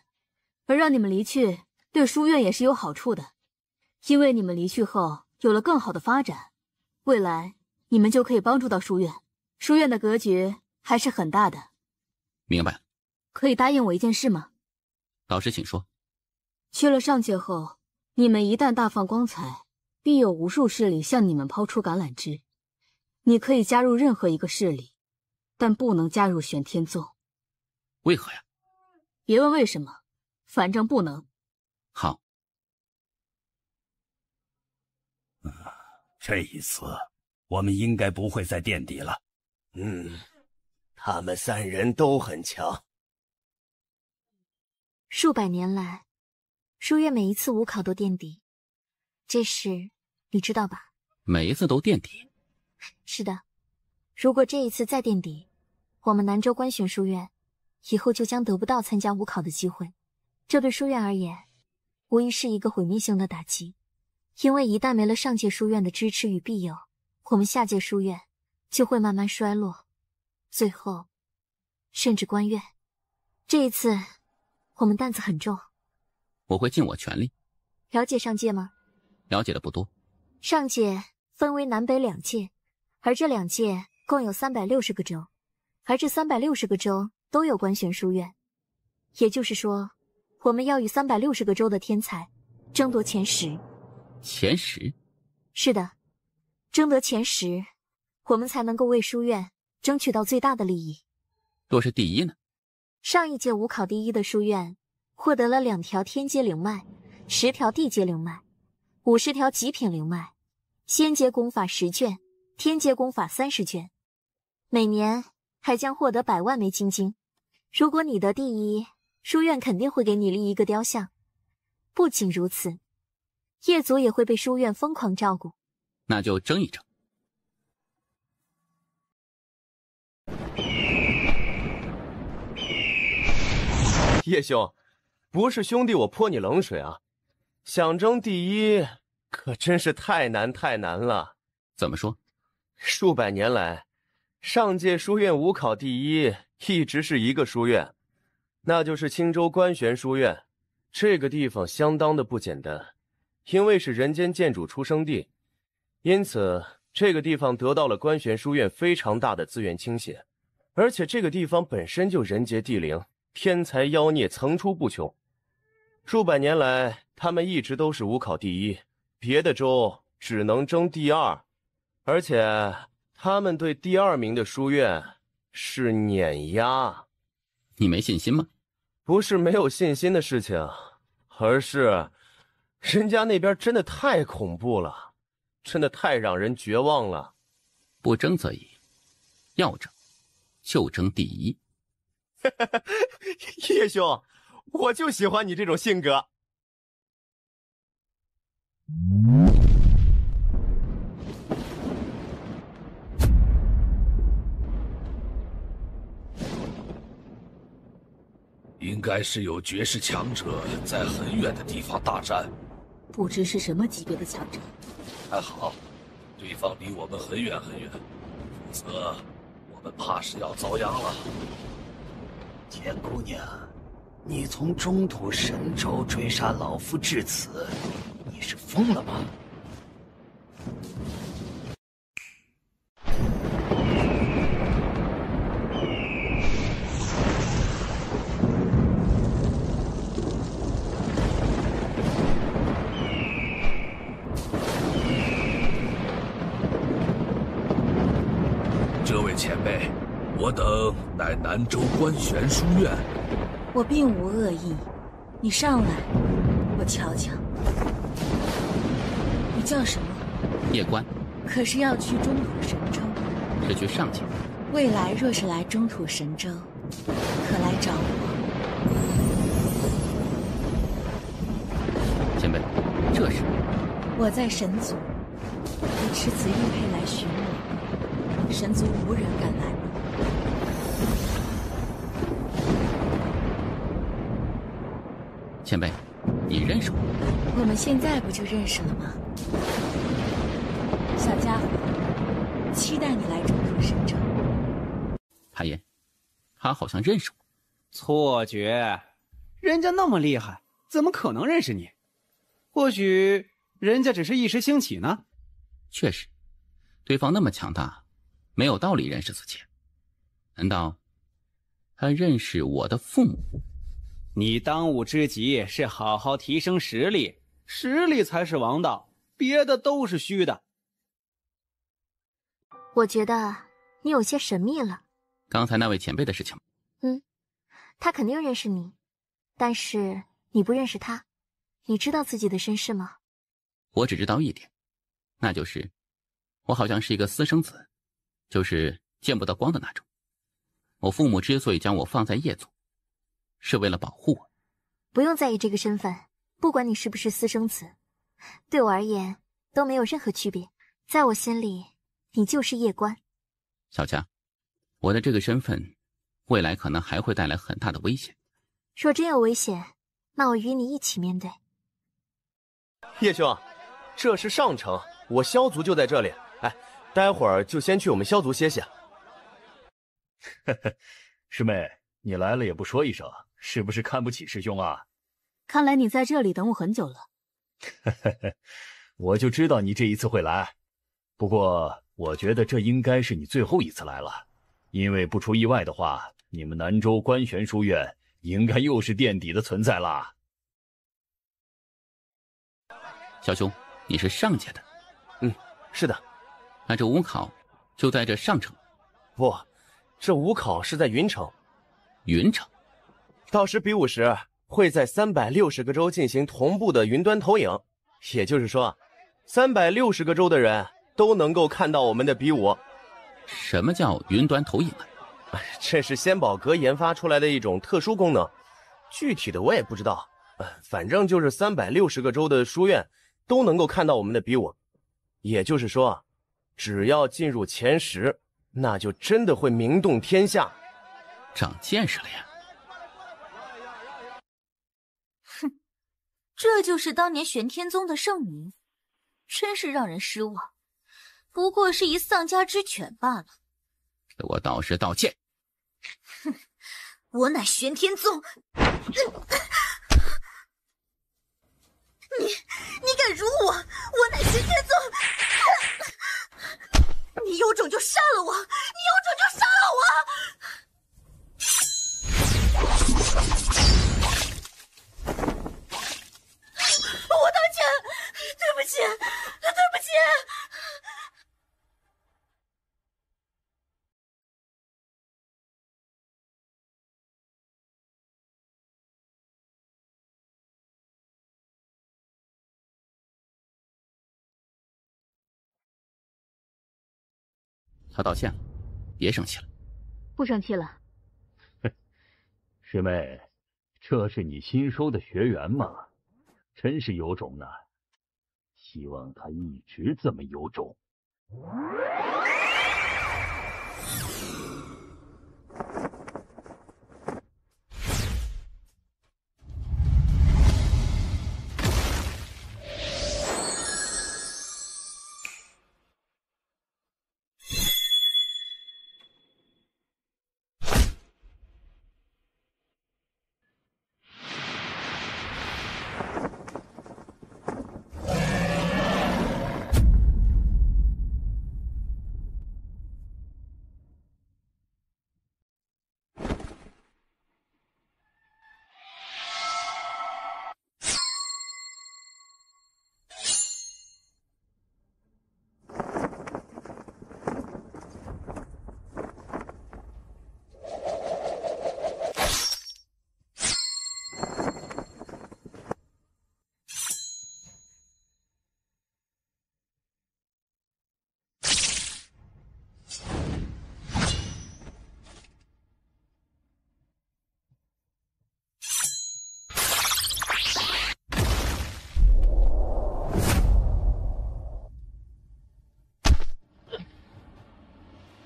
而让你们离去，对书院也是有好处的，因为你们离去后有了更好的发展，未来你们就可以帮助到书院，书院的格局还是很大的。明白了。可以答应我一件事吗？导师请说。去了上界后，你们一旦大放光彩，必有无数势力向你们抛出橄榄枝。你可以加入任何一个势力，但不能加入玄天宗。为何呀？别问为什么，反正不能。好。这一次我们应该不会再垫底了。他们3人都很强。数百年来，书院每一次武考都垫底，这事你知道吧？每一次都垫底？是的，如果这一次再垫底，我们南州官选书院以后就将得不到参加武考的机会，这对书院而言，无疑是一个毁灭性的打击。因为一旦没了上界书院的支持与庇佑，我们下界书院就会慢慢衰落，最后甚至关院。这一次我们担子很重。我会尽我全力。了解上界吗？了解的不多。上界分为南北2界，而这2界共有360个州，而这360个州都有官选书院。也就是说，我们要与360个州的天才争夺前10。前10？是的，争得前10，我们才能够为书院争取到最大的利益。若是第1呢？上一届武考第1的书院获得了2条天阶灵脉，10条地阶灵脉，50条极品灵脉，仙阶功法10卷，天阶功法30卷，每年还将获得100万枚金晶。如果你得第1，书院肯定会给你立一个雕像。不仅如此，业族也会被书院疯狂照顾。那就争一争。叶兄，不是兄弟我泼你冷水啊，想争第1可真是太难了。怎么说？数百年来，上界书院武考第1一直是一个书院，那就是青州官玄书院。这个地方相当的不简单，因为是人间剑主出生地，因此这个地方得到了官玄书院非常大的资源倾斜，而且这个地方本身就人杰地灵，天才妖孽层出不穷。数百年来，他们一直都是武考第1，别的州只能争第2，而且他们对第2名的书院是碾压。你没信心吗？不是没有信心的事情，而是人家那边真的太恐怖了，真的太让人绝望了。不争则已，要争就争第1。叶兄，我就喜欢你这种性格。应该是有绝世强者在很远的地方大战，不知是什么级别的强者。还好，对方离我们很远很远，否则我们怕是要遭殃了。田姑娘，你从中土神州追杀老夫至此，你是疯了吗？这位前辈，我等乃南州官玄书院。我并无恶意，你上来，我瞧瞧。你叫什么？叶关。可是要去中土神州？是去上界。未来若是来中土神州，可来找我。前辈，这是我在神族，你持此玉佩来寻我，神族无人敢拦你。前辈，你认识我？我们现在不就认识了吗？小家伙，期待你来中土神州。海岩，他好像认识我。错觉，人家那么厉害，怎么可能认识你？或许人家只是一时兴起呢。确实，对方那么强大，没有道理认识自己。难道他认识我的父母？你当务之急是好好提升实力，实力才是王道，别的都是虚的。我觉得你有些神秘了。刚才那位前辈的事情，他肯定认识你，但是你不认识他。你知道自己的身世吗？我只知道一点，那就是我好像是一个私生子，就是见不得光的那种。我父母之所以将我放在夜族，是为了保护我。不用在意这个身份，不管你是不是私生子，对我而言都没有任何区别。在我心里，你就是夜关。小佳，我的这个身份未来可能还会带来很大的危险。若真有危险，那我与你一起面对。叶兄，这是上城，我萧族就在这里。哎，待会儿就先去我们萧族歇歇。师妹，你来了也不说一声，是不是看不起师兄啊？看来你在这里等我很久了。我就知道你这一次会来，不过我觉得这应该是你最后一次来了，因为不出意外的话，你们南州官玄书院应该又是垫底的存在啦。小兄，你是上界的？是的。那这武考就在这上城？不，这武考是在云城。云城？到时比武时会在360个州进行同步的云端投影，也就是说，360个州的人都能够看到我们的比武。什么叫云端投影啊？这是仙宝阁研发出来的一种特殊功能，具体的我也不知道。反正就是360个州的书院都能够看到我们的比武，也就是说，只要进入前10，那就真的会名动天下。长见识了呀！哼，这就是当年玄天宗的盛名，真是让人失望。不过是一丧家之犬罢了。给我道师道歉！哼，我乃玄天宗。你敢辱我！我乃玄天宗！你有种就杀了我！你有种就杀了我！我道歉，对不起，对不起。他道歉了，别生气了。不生气了。师妹，这是你新收的学员吗？真是有种呢！希望他一直这么有种。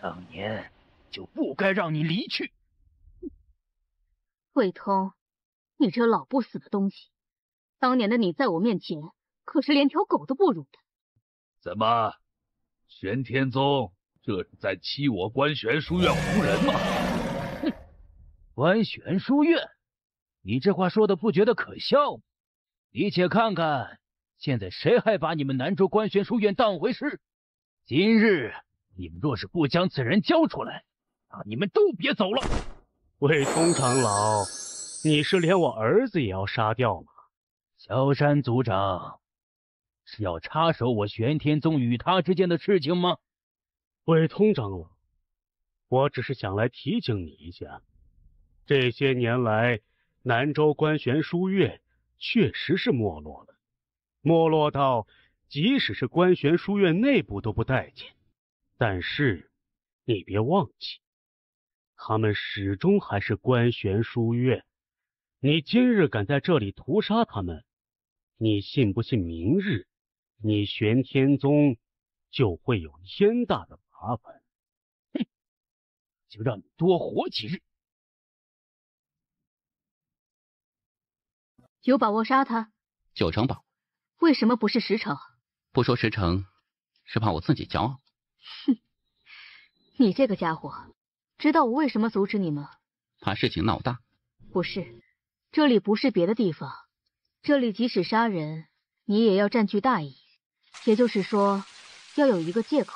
当年就不该让你离去。魏通，你这老不死的东西！当年的你在我面前可是连条狗都不如的。怎么，玄天宗这是在欺我观玄书院胡人吗？哼，观玄书院，你这话说的不觉得可笑吗？你且看看，现在谁还把你们南州观玄书院当回事？今日你们若是不将此人交出来，那你们都别走了。魏通长老，你是连我儿子也要杀掉吗？萧山族长，是要插手我玄天宗与他之间的事情吗？魏通长老，我只是想来提醒你一下，这些年来，南州观玄书院确实是没落了，没落到即使是观玄书院内部都不待见。但是你别忘记，他们始终还是观玄书院。你今日敢在这里屠杀他们，你信不信明日你玄天宗就会有天大的麻烦？哼，就让你多活几日。有把握杀他9成把握。为什么不是10成？不说10成，是怕我自己骄傲。哼，你这个家伙，知道我为什么阻止你吗？怕事情闹大。不是，这里不是别的地方，这里即使杀人，你也要占据大义，也就是说，要有一个借口，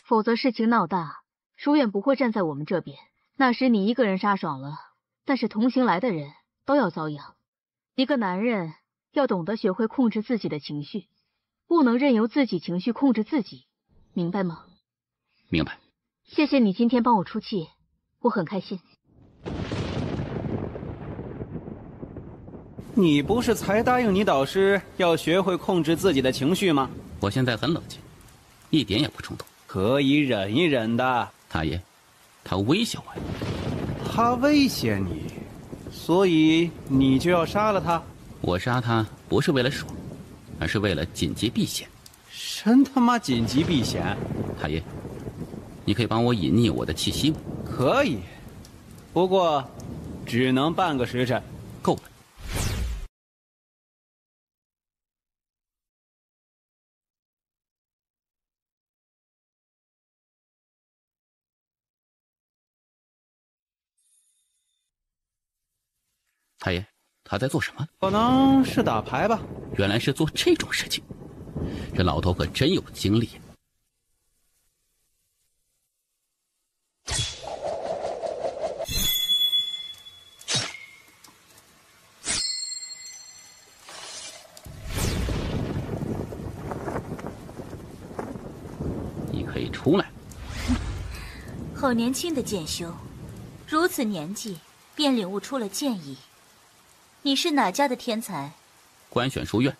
否则事情闹大，书院不会站在我们这边。那时你一个人杀爽了，但是同行来的人都要遭殃。一个男人要懂得学会控制自己的情绪，不能任由自己情绪控制自己，明白吗？明白。谢谢你今天帮我出气，我很开心。你不是才答应你导师要学会控制自己的情绪吗？我现在很冷静，一点也不冲动，可以忍一忍的。大爷，他威胁我呀。他威胁你，所以你就要杀了他？我杀他不是为了爽，而是为了紧急避险。真他妈紧急避险！大爷，你可以帮我隐匿我的气息吗？可以，不过只能半个时辰。够了。大爷，他在做什么？可能是打牌吧。原来是做这种事情，这老头可真有精力。你可以出来。好年轻的剑修，如此年纪便领悟出了剑意。你是哪家的天才？观玄书院。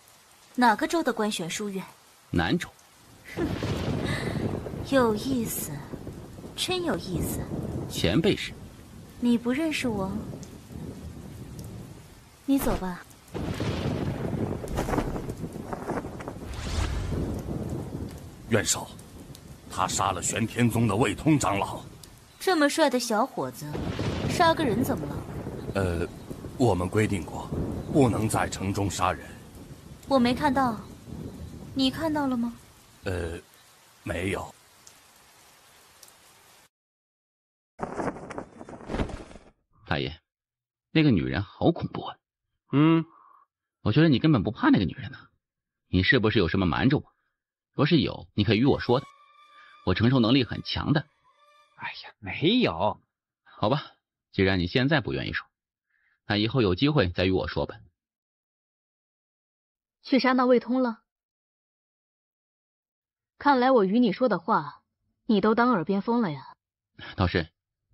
哪个州的观玄书院？南州。哼，有意思，真有意思。前辈是？你不认识我？你走吧。元首，他杀了玄天宗的魏通长老。这么帅的小伙子，杀个人怎么了？我们规定过，不能在城中杀人。我没看到，你看到了吗？没有。大爷，那个女人好恐怖啊！我觉得你根本不怕那个女人呢。你是不是有什么瞒着我？若是有，你可以与我说的，我承受能力很强的。哎呀，没有。好吧，既然你现在不愿意说，那以后有机会再与我说吧。去杀那魏通了？看来我与你说的话，你都当耳边风了呀。倒是，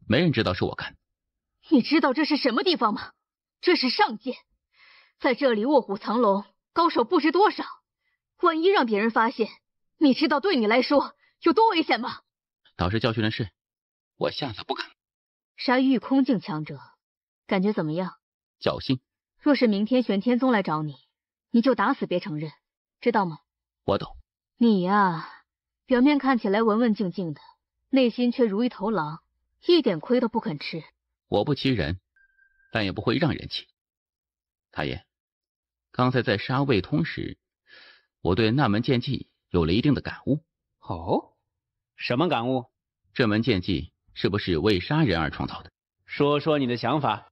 没人知道是我干的。你知道这是什么地方吗？这是上界，在这里卧虎藏龙，高手不知多少。万一让别人发现，你知道对你来说有多危险吗？导师教训的是，我下次不敢。杀玉空境强者，感觉怎么样？侥幸。若是明天玄天宗来找你，你就打死别承认，知道吗？我懂。你呀，表面看起来文文静静的，内心却如一头狼，一点亏都不肯吃。我不欺人，但也不会让人欺。太爷，刚才在杀魏通时，我对那门剑技有了一定的感悟。哦，什么感悟？这门剑技是不是为杀人而创造的？说说你的想法。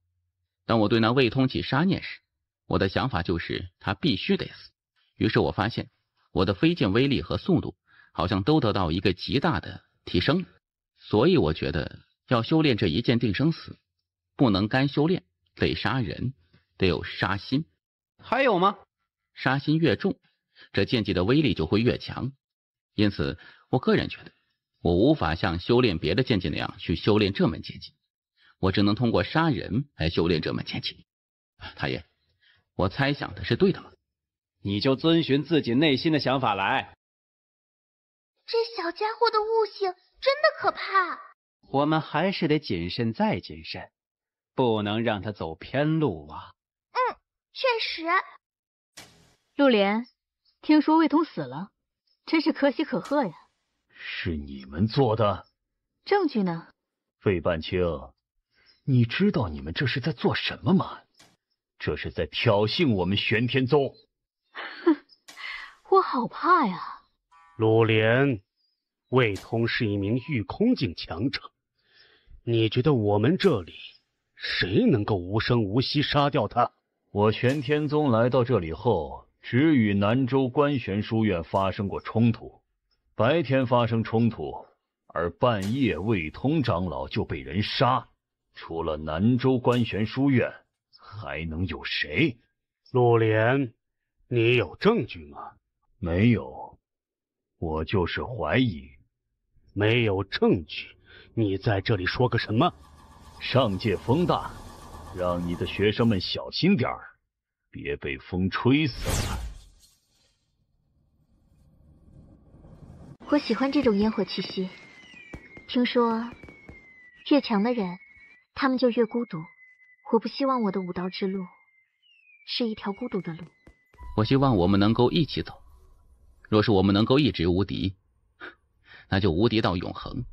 当我对那魏通起杀念时，我的想法就是他必须得死。于是我发现我的飞剑威力和速度好像都得到一个极大的提升，所以我觉得要修炼这一剑定生死，不能干修炼，得杀人，得有杀心。还有吗？杀心越重，这剑技的威力就会越强。因此我个人觉得我无法像修炼别的剑技那样去修炼这门剑技，我只能通过杀人来修炼这门剑技。太爷，我猜想的是对的吗？你就遵循自己内心的想法来。这小家伙的悟性真的可怕。我们还是得谨慎再谨慎，不能让他走偏路啊。确实。陆莲，听说魏通死了，真是可喜可贺呀。是你们做的？证据呢？费半清，你知道你们这是在做什么吗？这是在挑衅我们玄天宗。哼，我好怕呀。陆莲，魏通是一名御空境强者，你觉得我们这里谁能够无声无息杀掉他？我玄天宗来到这里后，只与南州观玄书院发生过冲突，白天发生冲突，而半夜魏通长老就被人杀。除了南州观玄书院，还能有谁？陆莲，你有证据吗？没有，我就是怀疑。没有证据，你在这里说个什么？上界风大，让你的学生们小心点儿，别被风吹死了。我喜欢这种烟火气息。听说，越强的人，他们就越孤独。我不希望我的武道之路是一条孤独的路。我希望我们能够一起走。若是我们能够一直无敌，那就无敌到永恒；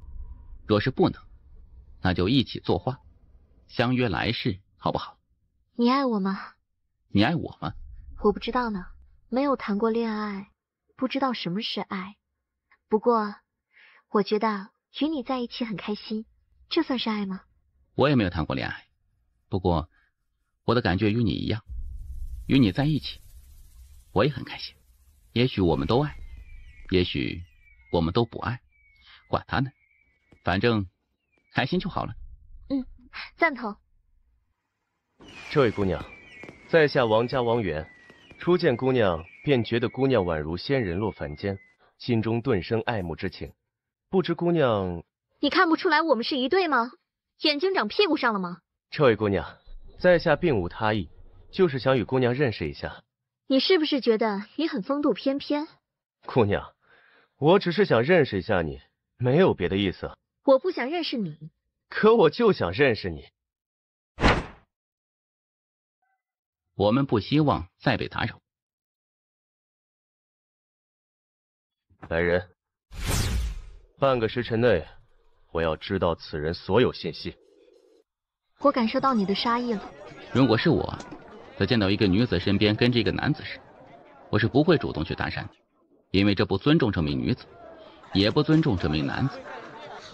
若是不能，那就一起作画，相约来世，好不好？你爱我吗？你爱我吗？我不知道呢，没有谈过恋爱，不知道什么是爱。不过，我觉得与你在一起很开心，这算是爱吗？我也没有谈过恋爱，不过我的感觉与你一样，与你在一起，我也很开心。也许我们都爱，也许我们都不爱，管他呢，反正开心就好了。赞同。这位姑娘，在下王家王源，初见姑娘便觉得姑娘宛如仙人落凡间，心中顿生爱慕之情。不知姑娘……你看不出来我们是一对吗？眼睛长屁股上了吗？这位姑娘，在下并无他意，就是想与姑娘认识一下。你是不是觉得你很风度翩翩？姑娘，我只是想认识一下你，没有别的意思。我不想认识你。可我就想认识你。我们不希望再被打扰。来人，半个时辰内，我要知道此人所有信息。我感受到你的杀意了。如果是我，在见到一个女子身边跟着一个男子时，我是不会主动去搭讪的，因为这不尊重这名女子，也不尊重这名男子，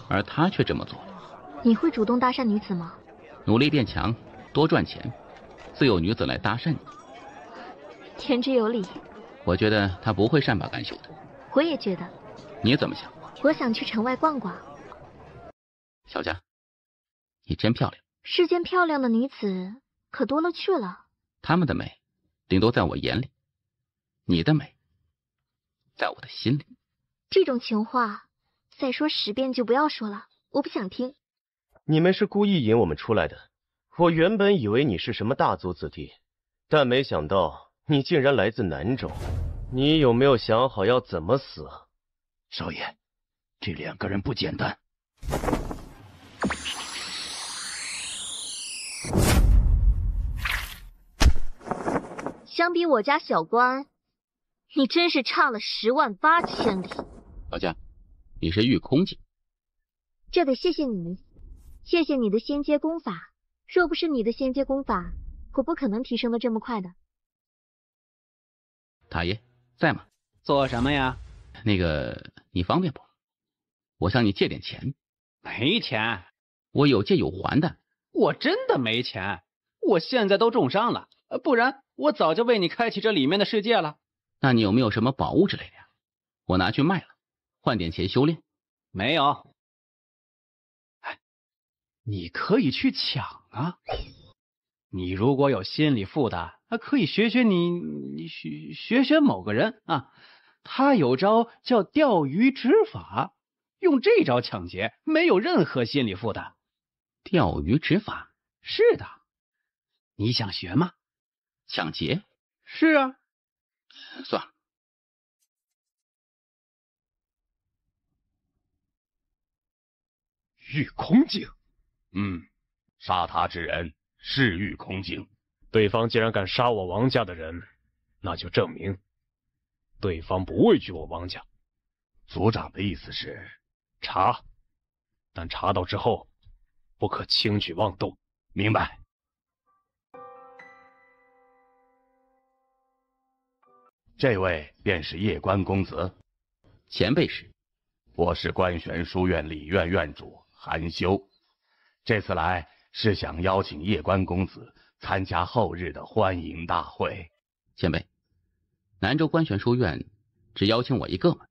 而他却这么做了。你会主动搭讪女子吗？努力变强，多赚钱，自有女子来搭讪你。言之有理。我觉得他不会善罢甘休的。我也觉得。你怎么想？我想去城外逛逛。小佳，你真漂亮。世间漂亮的女子可多了去了。她们的美，顶多在我眼里；你的美，在我的心里。这种情话，再说10遍就不要说了，我不想听。你们是故意引我们出来的。我原本以为你是什么大族子弟，但没想到你竟然来自南州。你有没有想好要怎么死？少爷，这2个人不简单。相比我家小官，你真是差了10万8千里。小佳，你是御空境，这得谢谢你们，谢谢你的仙阶功法。若不是你的仙阶功法，我不可能提升的这么快的。塔爷在吗？做什么呀？那个，你方便不？我向你借点钱。没钱。我有借有还的。我真的没钱，我现在都重伤了，不然我早就为你开启这里面的世界了。那你有没有什么宝物之类的呀？我拿去卖了，换点钱修炼。没有。哎，你可以去抢啊！你如果有心理负担，可以学学某个人啊，他有招叫钓鱼执法，用这招抢劫没有任何心理负担。钓鱼执法？是的。你想学吗？抢劫？是啊。算了。御空镜，杀他之人是御空镜。对方既然敢杀我王家的人，那就证明对方不畏惧我王家。族长的意思是查，但查到之后不可轻举妄动，明白？这位便是叶关公子，前辈是？我是观玄书院理院院主韩修，这次来是想邀请叶关公子参加后日的欢迎大会。前辈，南州观玄书院只邀请我一个吗？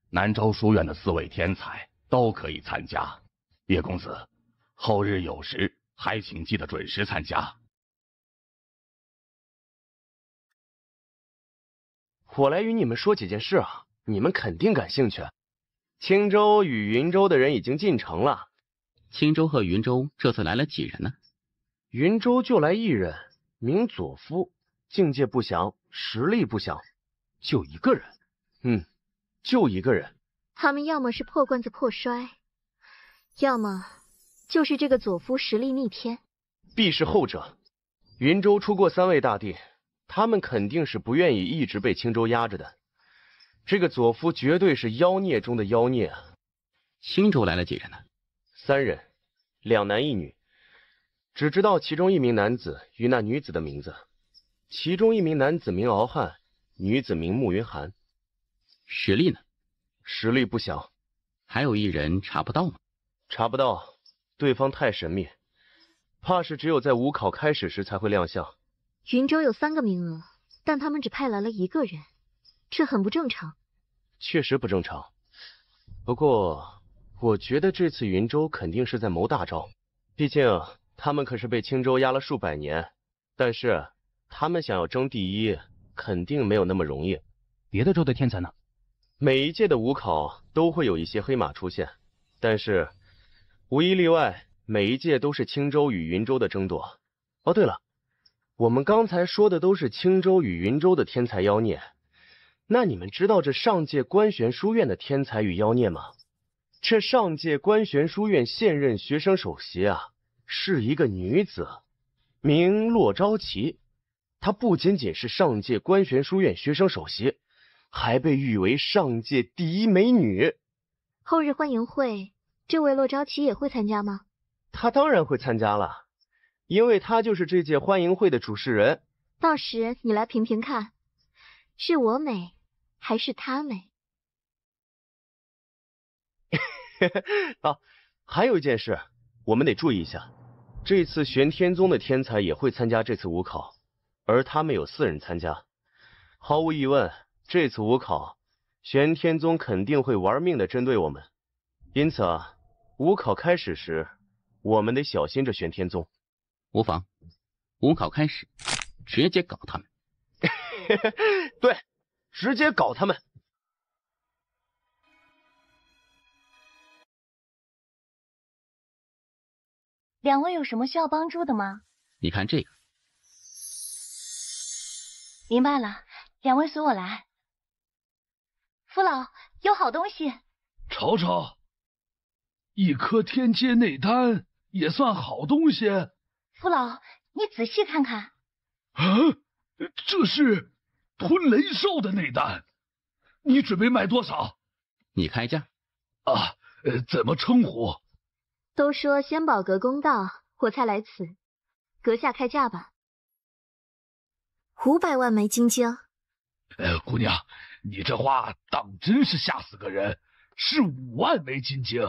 南州书院的4位天才都可以参加。叶公子，后日有时还请记得准时参加。我来与你们说几件事啊，你们肯定感兴趣。青州与云州的人已经进城了。青州和云州这次来了几人呢？云州就来1人，名左夫，境界不详，实力不详，就1个人。就1个人。他们要么是破罐子破摔，要么就是这个左夫实力逆天。必是后者。云州出过3位大帝，他们肯定是不愿意一直被青州压着的。这个左夫绝对是妖孽中的妖孽啊！青州来了几人呢？3人，2男1女，只知道其中1名男子与那女子的名字。其中1名男子名敖汉，女子名慕云寒。实力呢？实力不详。还有1人查不到吗？查不到，对方太神秘，怕是只有在武考开始时才会亮相。云州有3个名额，但他们只派来了1个人，这很不正常。确实不正常。不过，我觉得这次云州肯定是在谋大招，毕竟他们可是被青州压了数百年。但是他们想要争第1，肯定没有那么容易。别的州的天才呢？每一届的武考都会有一些黑马出现，但是无一例外，每一届都是青州与云州的争夺。哦，对了，我们刚才说的都是青州与云州的天才妖孽，那你们知道这上届观玄书院的天才与妖孽吗？这上届观玄书院现任学生首席啊，是一个女子，名骆昭琪。她不仅仅是上届观玄书院学生首席，还被誉为上届第1美女。后日欢迎会，这位骆昭琪也会参加吗？她当然会参加了，因为她就是这届欢迎会的主事人。到时你来评评看，是我美还是她美？还有一件事，我们得注意一下，这次玄天宗的天才也会参加这次武考，而他们有4人参加。毫无疑问，这次武考，玄天宗肯定会玩命的针对我们，因此啊，武考开始时，我们得小心着玄天宗。无妨，武考开始，直接搞他们。对，直接搞他们。2位有什么需要帮助的吗？你看这个。明白了，2位随我来。父老，有好东西。瞅瞅，一颗天阶内丹也算好东西。父老，你仔细看看。啊，这是吞雷兽的内丹，你准备卖多少？你开价。啊，怎么称呼？都说仙宝阁公道，我才来此。阁下开价吧。500万枚金晶。姑娘，你这话当真是吓死个人，是5万枚金晶。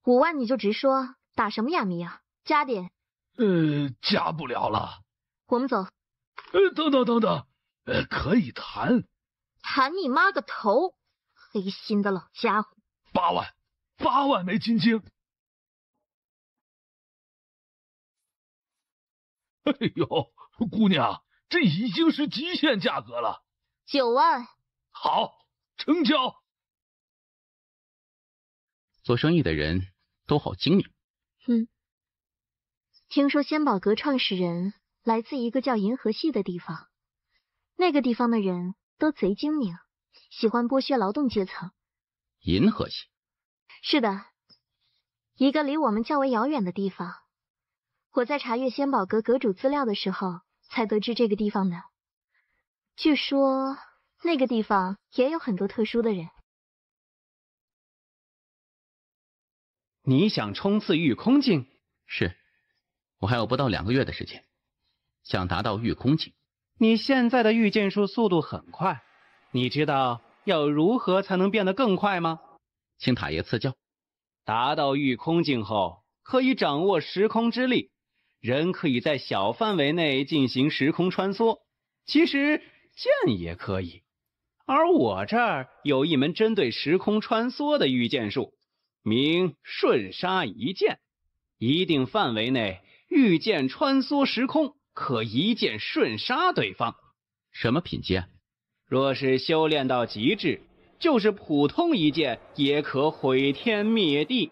5万你就直说，打什么哑谜啊？加点。加不了了。我们走。等，可以谈。谈你妈个头！黑心的老家伙。8万枚金晶。哎呦，姑娘，这已经是极限价格了。9万。好，成交。做生意的人都好精明。听说仙宝阁创始人来自一个叫银河系的地方，那个地方的人都贼精明，喜欢剥削劳动阶层。银河系？是的，一个离我们较为遥远的地方。我在查阅仙宝阁阁主资料的时候才得知这个地方的。据说那个地方也有很多特殊的人。你想冲刺御空境？是，我还有不到2个月的时间，想达到御空境。你现在的御剑术速度很快，你知道要如何才能变得更快吗？请塔爷赐教。达到御空境后，可以掌握时空之力，人可以在小范围内进行时空穿梭，其实剑也可以。而我这儿有一门针对时空穿梭的御剑术，名瞬杀一剑，一定范围内御剑穿梭时空，可一剑瞬杀对方。什么品阶？若是修炼到极致，就是普通一剑也可毁天灭地。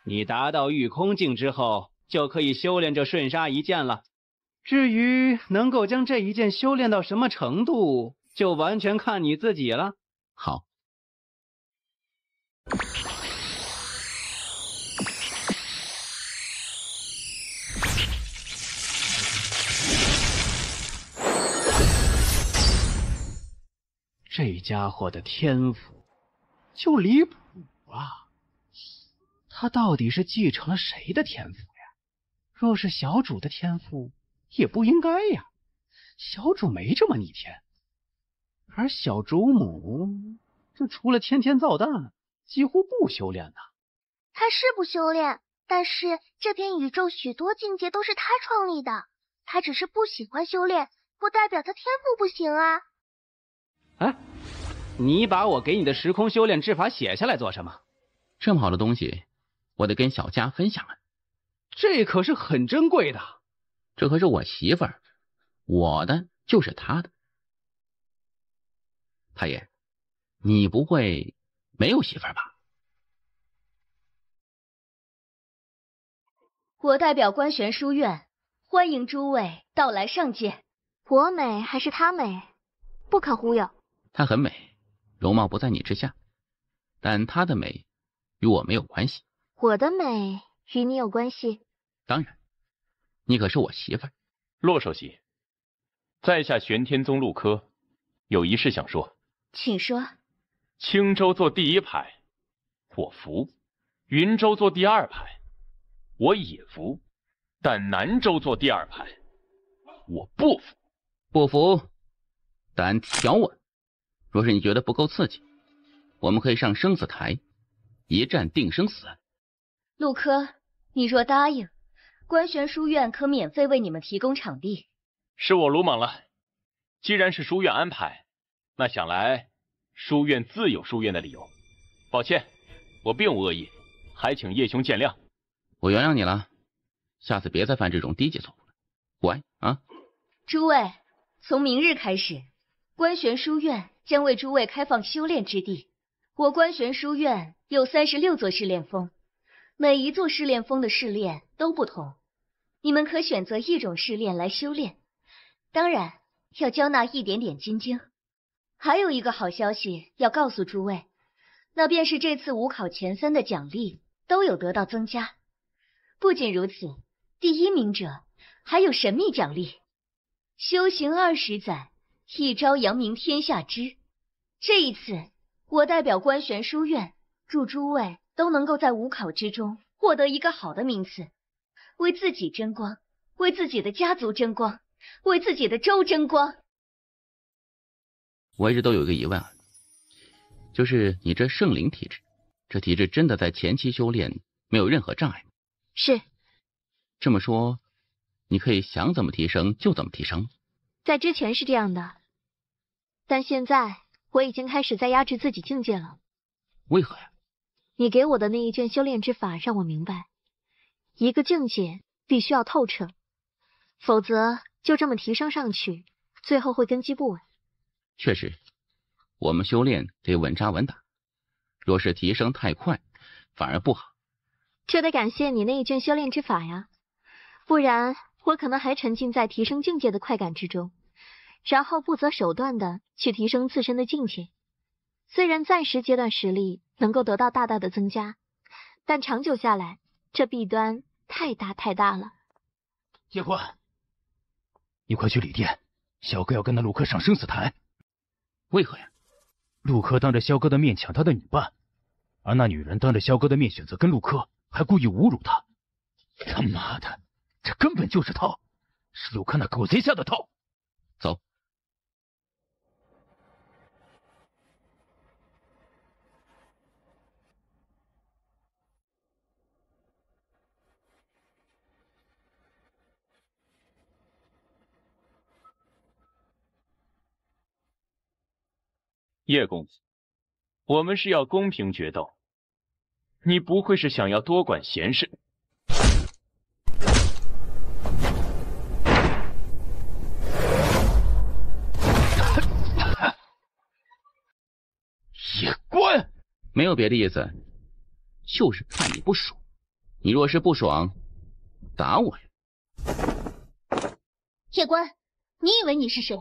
你达到御空境之后，就可以修炼这瞬杀一剑了。至于能够将这一剑修炼到什么程度，就完全看你自己了。好。这家伙的天赋就离谱啊！他到底是继承了谁的天赋呀？若是小主的天赋，也不应该呀。小主没这么逆天，而小主母这除了天天造蛋，几乎不修炼呐。他是不修炼，但是这片宇宙许多境界都是他创立的。他只是不喜欢修炼，不代表他天赋不行啊。哎，你把我给你的时空修炼之法写下来做什么？这么好的东西，我得跟小佳分享啊。这可是很珍贵的。这可是我媳妇儿，我的就是她的。太爷，你不会没有媳妇儿吧？我代表观玄书院，欢迎诸位到来上界。我美还是她美？不可忽悠。她很美，容貌不在你之下，但她的美与我没有关系。我的美与你有关系？当然，你可是我媳妇儿。骆首席，在下玄天宗陆柯，有一事想说。请说。青州坐第一排，我服；云州坐第二排，我也服；但南州坐第二排，我不服。不服，但挑我。若是你觉得不够刺激，我们可以上生死台，一战定生死。陆柯，你若答应，观玄书院可免费为你们提供场地。是我鲁莽了，既然是书院安排，那想来书院自有书院的理由。抱歉，我并无恶意，还请叶兄见谅。我原谅你了，下次别再犯这种低级错误了。乖啊！诸位，从明日开始，观玄书院将为诸位开放修炼之地。我观玄书院有36座试炼峰，每一座试炼峰的试炼都不同，你们可选择一种试炼来修炼，当然要交纳一点点金晶。还有一个好消息要告诉诸位，那便是这次5考前3的奖励都有得到增加。不仅如此，第1名者还有神秘奖励，修行20载，一朝扬名天下知。这一次，我代表观玄书院，祝诸位都能够在武考之中获得一个好的名次，为自己争光，为自己的家族争光，为自己的州争光。我一直都有一个疑问啊，就是你这圣灵体质，这体质真的在前期修炼没有任何障碍吗？是。这么说，你可以想怎么提升就怎么提升？在之前是这样的，但现在我已经开始在压制自己境界了。为何呀？你给我的那一卷修炼之法让我明白，一个境界必须要透彻，否则就这么提升上去，最后会根基不稳。确实，我们修炼得稳扎稳打，若是提升太快，反而不好。这得感谢你那一卷修炼之法呀，不然我可能还沉浸在提升境界的快感之中，然后不择手段的去提升自身的境界。虽然暂时阶段实力能够得到大大的增加，但长久下来，这弊端太大了。叶关，你快去旅店，小哥要跟那陆柯上生死台。为何呀？陆柯当着萧哥的面抢他的女伴，而那女人当着萧哥的面选择跟陆柯，还故意侮辱他。他妈的，这根本就是套，是陆柯那狗贼下的套。走。叶公子，我们是要公平决斗，你不会是想要多管闲事？叶关，没有别的意思，就是看你不爽。你若是不爽，打我呀！叶关，你以为你是谁？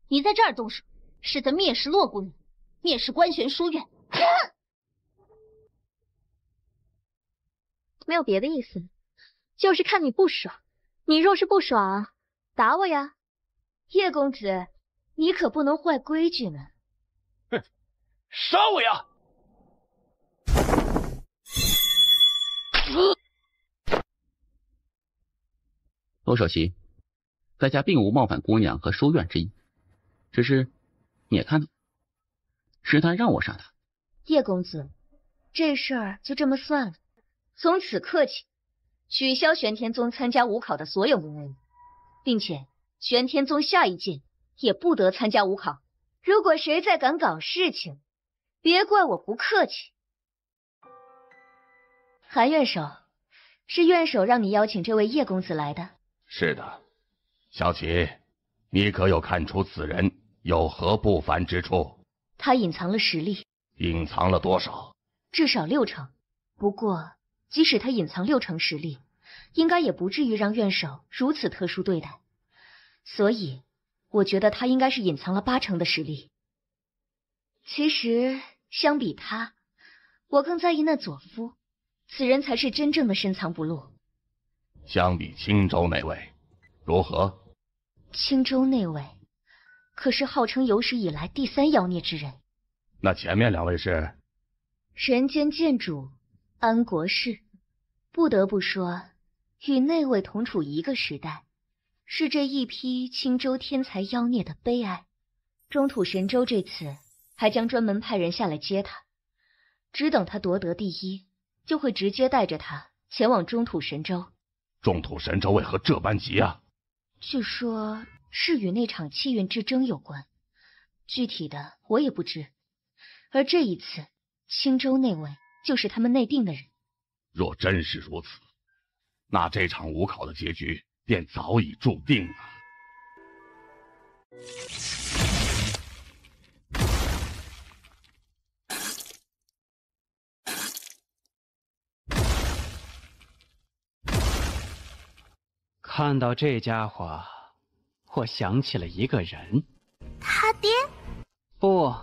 你在这儿动手，是在蔑视洛姑娘，蔑视关玄书院。没有别的意思，就是看你不爽。你若是不爽，打我呀！叶公子，你可不能坏规矩呢。哼，杀我呀！罗首席，在下并无冒犯姑娘和书院之意，只是你也看到，是他让我杀他。叶公子，这事儿就这么算了，从此刻起，取消玄天宗参加武考的所有名额，并且玄天宗下一届也不得参加武考。如果谁再敢搞事情，别怪我不客气。韩院首，是院首让你邀请这位叶公子来的。是的，小启，你可有看出此人有何不凡之处？他隐藏了实力。隐藏了多少？至少60%。不过，即使他隐藏60%实力，应该也不至于让院首如此特殊对待。所以，我觉得他应该是隐藏了80%的实力。其实，相比他，我更在意那佐夫，此人才是真正的深藏不露。相比青州那位，如何？青州那位，可是号称有史以来第3妖孽之人。那前面2位是？人间剑主安国士，不得不说，与那位同处一个时代，是这一批青州天才妖孽的悲哀。中土神州这次还将专门派人下来接他，只等他夺得第1，就会直接带着他前往中土神州。中土神州为何这般急啊？据说是与那场气运之争有关，具体的我也不知。而这一次，青州那位就是他们内定的人。若真是如此，那这场武考的结局便早已注定了。看到这家伙，我想起了一个人。他爹？不，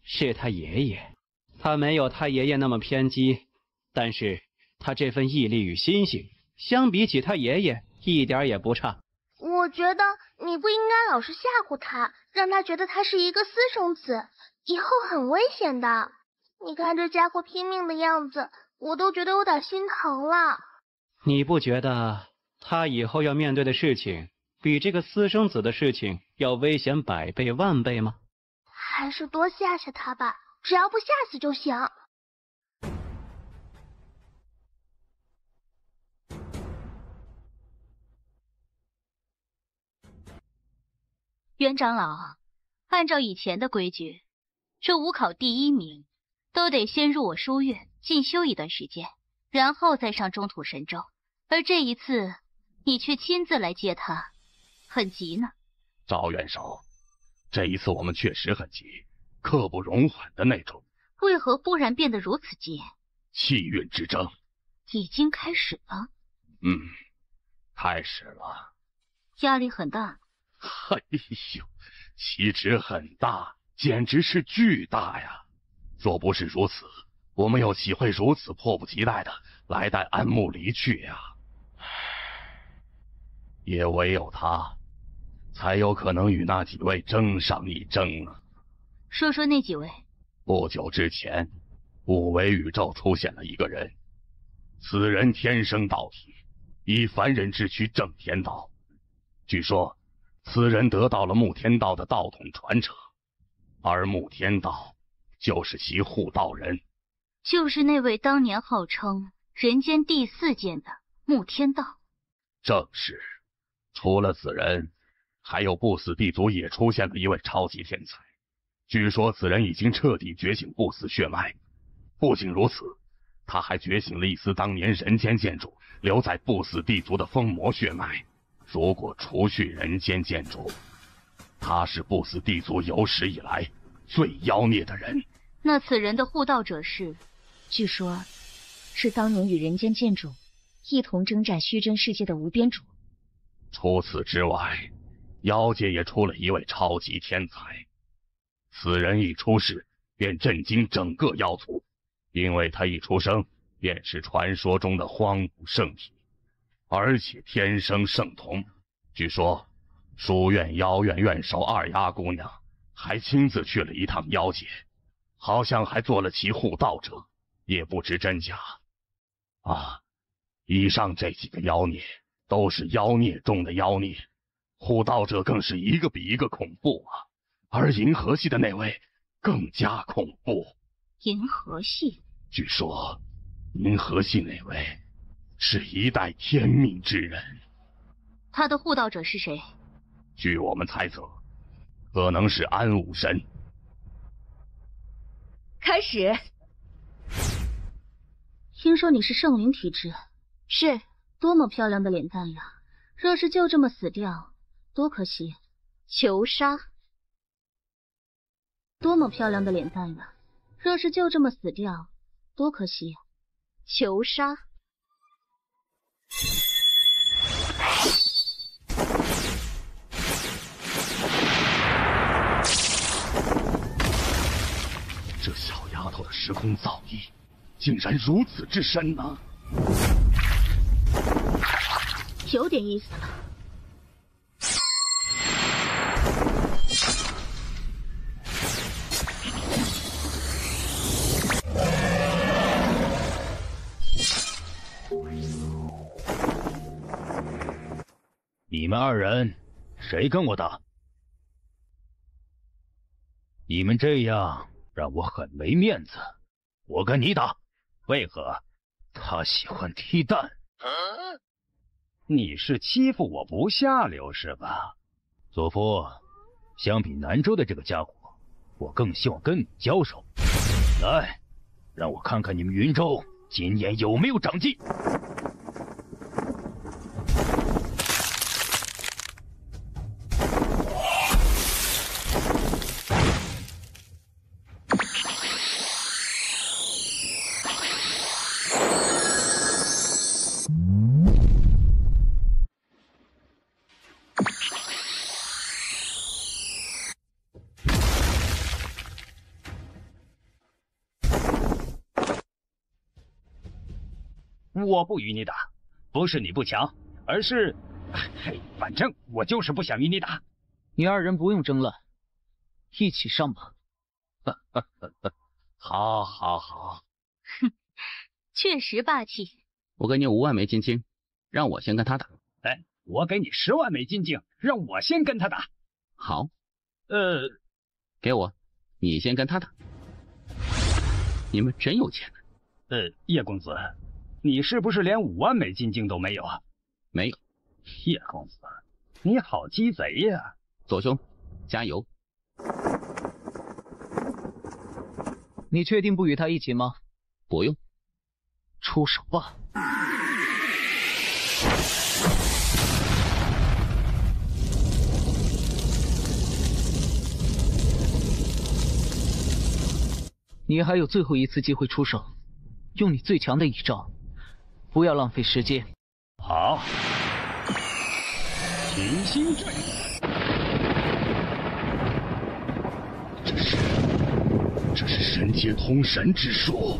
是他爷爷。他没有他爷爷那么偏激，但是他这份毅力与心性，相比起他爷爷，一点也不差。我觉得你不应该老是吓唬他，让他觉得他是一个私生子，以后很危险的。你看这家伙拼命的样子，我都觉得有点心疼了。你不觉得他以后要面对的事情，比这个私生子的事情要危险100倍万倍吗？还是多吓吓他吧，只要不吓死就行。袁长老，按照以前的规矩，这5考第1名都得先入我书院进修一段时间，然后再上中土神州。而这一次，你却亲自来接他，很急呢。赵元首，这一次我们确实很急，刻不容缓的那种。为何忽然变得如此急？气运之争已经开始了。开始了。压力很大。哎呦，岂止很大，简直是巨大呀！若不是如此，我们又岂会如此迫不及待的来带安慕离去呀？也唯有他，才有可能与那几位争上一争啊。说说那几位。不久之前，5维宇宙出现了一个人，此人天生道体，以凡人之躯正天道。据说此人得到了穆天道的道统传承，而穆天道就是其护道人，就是那位当年号称人间第4剑的穆天道。正是。除了此人，还有不死地族也出现了一位超级天才，据说此人已经彻底觉醒不死血脉。不仅如此，他还觉醒了一丝当年人间剑主留在不死地族的封魔血脉。如果除去人间剑主，他是不死地族有史以来最妖孽的人。那此人的护道者是？据说，是当年与人间剑主一同征战虚真世界的无边主。除此之外，妖界也出了一位超级天才。此人一出世便震惊整个妖族，因为他一出生便是传说中的荒古圣体，而且天生圣童。据说书院妖院院首二丫姑娘还亲自去了一趟妖界，好像还做了其护道者，也不知真假。以上这几个妖孽都是妖孽中的妖孽，护道者更是一个比一个恐怖啊！而银河系的那位更加恐怖。银河系？据说银河系那位是一代天命之人。他的护道者是谁？据我们猜测，可能是安武神。开始。听说你是圣灵体质。是。多么漂亮的脸蛋呀！若是就这么死掉，多可惜。求杀！多么漂亮的脸蛋呀！若是就这么死掉，多可惜。求杀！这小丫头的时空造诣竟然如此之深呢！有点意思了。你们2人谁跟我打？你们这样让我很没面子。我跟你打，为何？他喜欢踢蛋。你是欺负我不下流是吧？祖父，相比南州的这个家伙，我更希望跟你交手。来，让我看看你们云州今年有没有长进。我不与你打，不是你不强，而是，反正我就是不想与你打。你2人不用争了，一起上吧。好，好，好。哼，确实霸气。我给你5万枚金晶，让我先跟他打。哎，我给你10万枚金晶，让我先跟他打。好。给我，你先跟他打。你们真有钱。叶公子，你是不是连5万枚金晶都没有啊？没有。叶公子，你好鸡贼呀！左兄，加油！你确定不与他一起吗？不用。出手吧！你还有最后一次机会出手，用你最强的一招，不要浪费时间。好，群星阵，这是神界通神之术。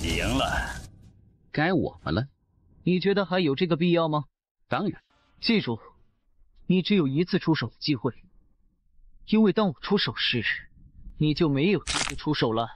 赢了，该我们了。你觉得还有这个必要吗？当然。记住，你只有一次出手的机会，因为当我出手时，你就没有机会出手了。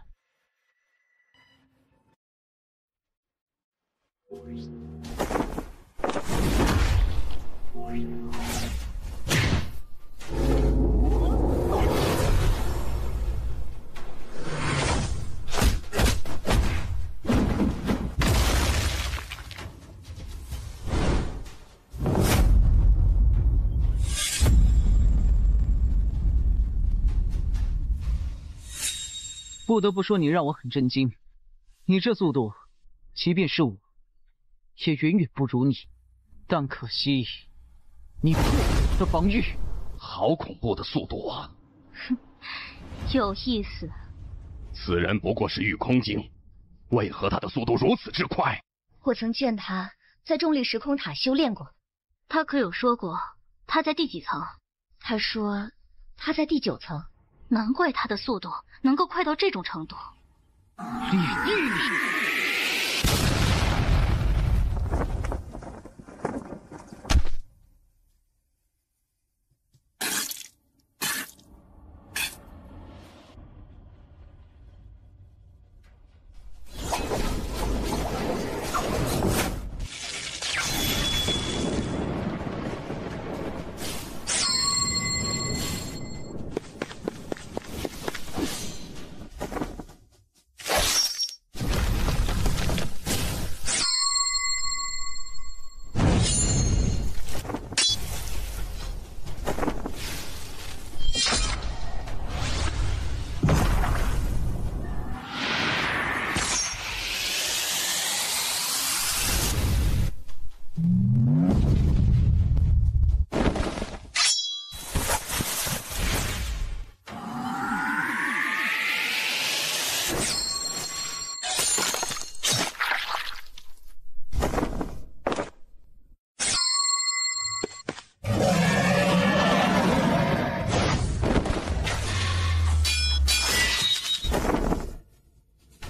不得不说，你让我很震惊。你这速度，即便是我，也远远不如你。但可惜，你破了我的防御。好恐怖的速度啊！哼，有意思。此人不过是御空境，为何他的速度如此之快？我曾见他在重力时空塔修炼过，他可有说过他在第几层？他说他在第9层。难怪他的速度能够快到这种程度。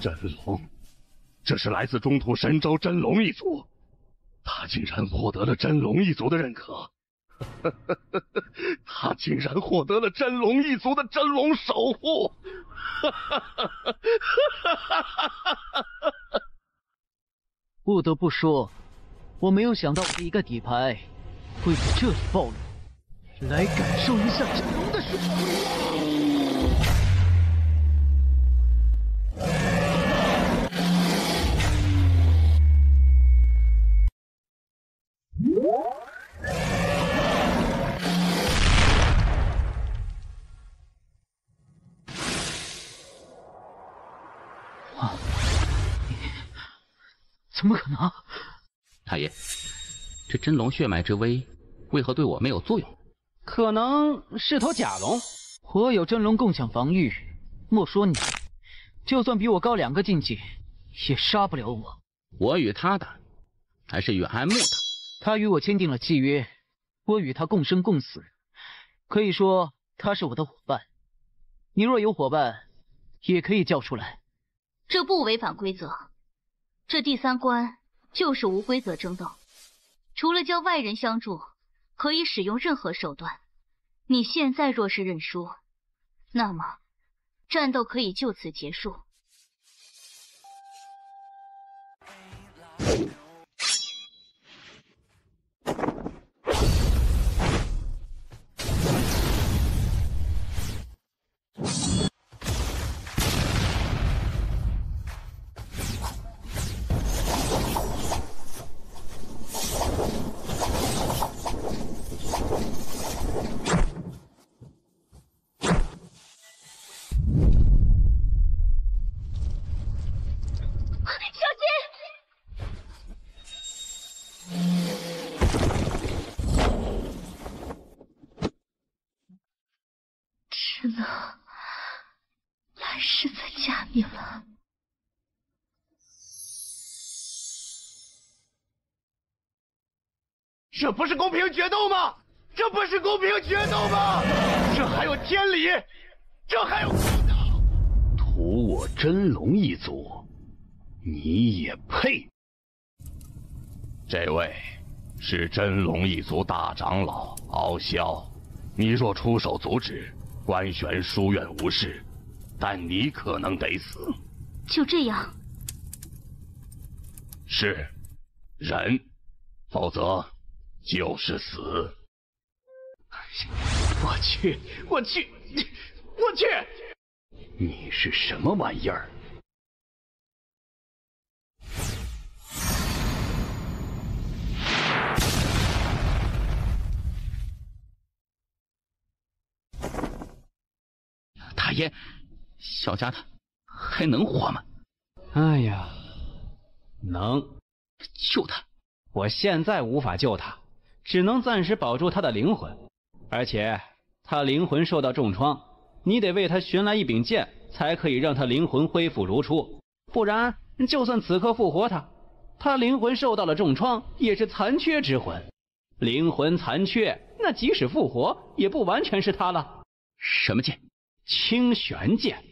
真龙，这是来自中土神州真龙一族，他竟然获得了真龙一族的认可，他竟然获得了真龙一族的真龙守护，不得不说，我没有想到我的一个底牌会在这里暴露，来感受一下真龙的手。怎么可能？太爷，这真龙血脉之威，为何对我没有作用？可能是头假龙。我有真龙共享防御，莫说你，就算比我高2个境界，也杀不了我。我与他打，还是与安木打？他与我签订了契约，我与他共生共死，可以说他是我的伙伴。你若有伙伴，也可以叫出来。这不违反规则。这第3关就是无规则争斗，除了叫外人相助，可以使用任何手段。你现在若是认输，那么战斗可以就此结束。真的，来世再加冕了。这不是公平决斗吗？这不是公平决斗吗？这还有天理，这还有公道。屠我真龙一族，你也配？这位是真龙一族大长老敖萧，你若出手阻止，官玄书院无事，但你可能得死。就这样？是，忍，否则就是死。我去！你是什么玩意儿？大爷，小家他还能活吗？哎呀，能救他！我现在无法救他，只能暂时保住他的灵魂。而且他灵魂受到重创，你得为他寻来一柄剑，才可以让他灵魂恢复如初。不然，就算此刻复活他灵魂受到了重创，也是残缺之魂。灵魂残缺，那即使复活，也不完全是他了。什么剑？清玄剑。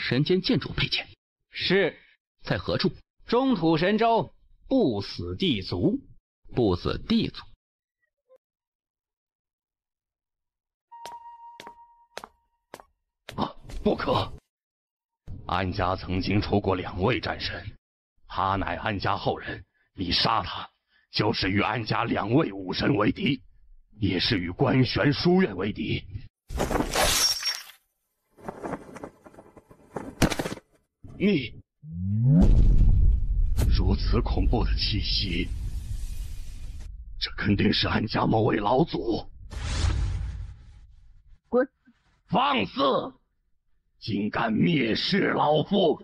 人间剑主佩剑。是。在何处？中土神州不死地族。不死地族。不可！安家曾经出过2位战神，他乃安家后人，你杀他，就是与安家2位武神为敌，也是与官玄书院为敌。你如此恐怖的气息，这肯定是安家某位老祖。滚！放肆！竟敢蔑视老夫！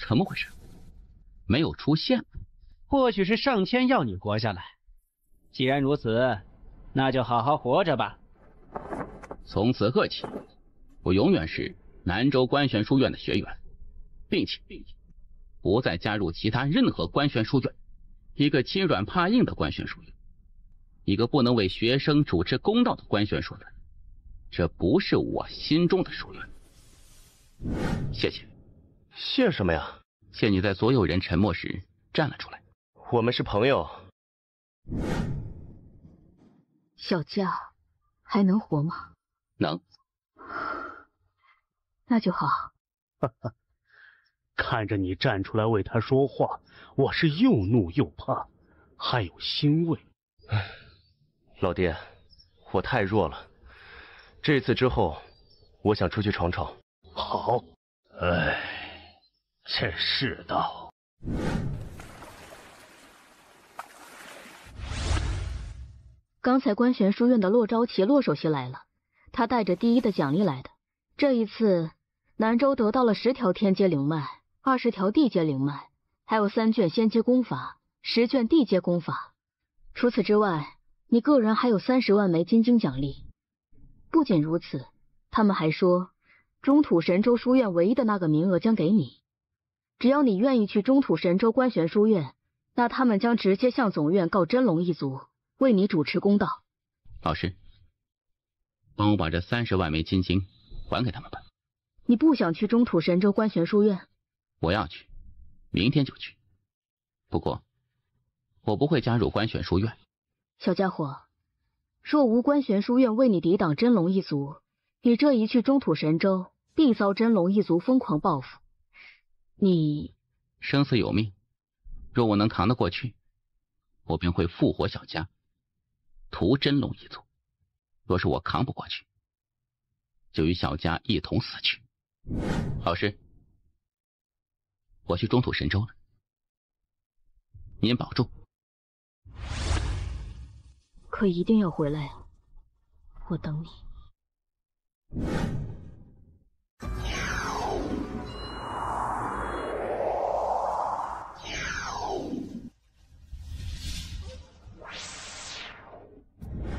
怎么回事？没有出现。或许是上天要你活下来。既然如此，那就好好活着吧。从此刻起，我永远是南州官玄书院的学员，并且不再加入其他任何官玄书院。一个欺软怕硬的官玄书院，一个不能为学生主持公道的官玄书院，这不是我心中的书院。谢谢。谢什么呀？谢你在所有人沉默时站了出来。我们是朋友。小佳还能活吗？能。那就好。看着你站出来为他说话，我是又怒又怕，还有欣慰。老爹，我太弱了，这次之后，我想出去闯闯。好。哎，这世道。刚才官玄书院的骆昭奇骆首席来了，他带着第1的奖励来的。这一次，南州得到了10条天阶灵脉，20条地阶灵脉，还有3卷仙阶功法，10卷地阶功法。除此之外，你个人还有30万枚金晶奖励。不仅如此，他们还说，中土神州书院唯一的那个名额将给你。只要你愿意去中土神州官玄书院，那他们将直接向总院告真龙一族，为你主持公道。老师，帮我把这30万枚金晶还给他们吧。你不想去中土神州官玄书院？我要去，明天就去。不过，我不会加入官选书院。小家伙，若无官玄书院为你抵挡真龙一族，你这一去中土神州，必遭真龙一族疯狂报复。你生死有命，若我能扛得过去，我便会复活小家，屠真龙一族；若是我扛不过去，就与小家一同死去。老师，我去中土神州了，您保重。可一定要回来啊！我等你。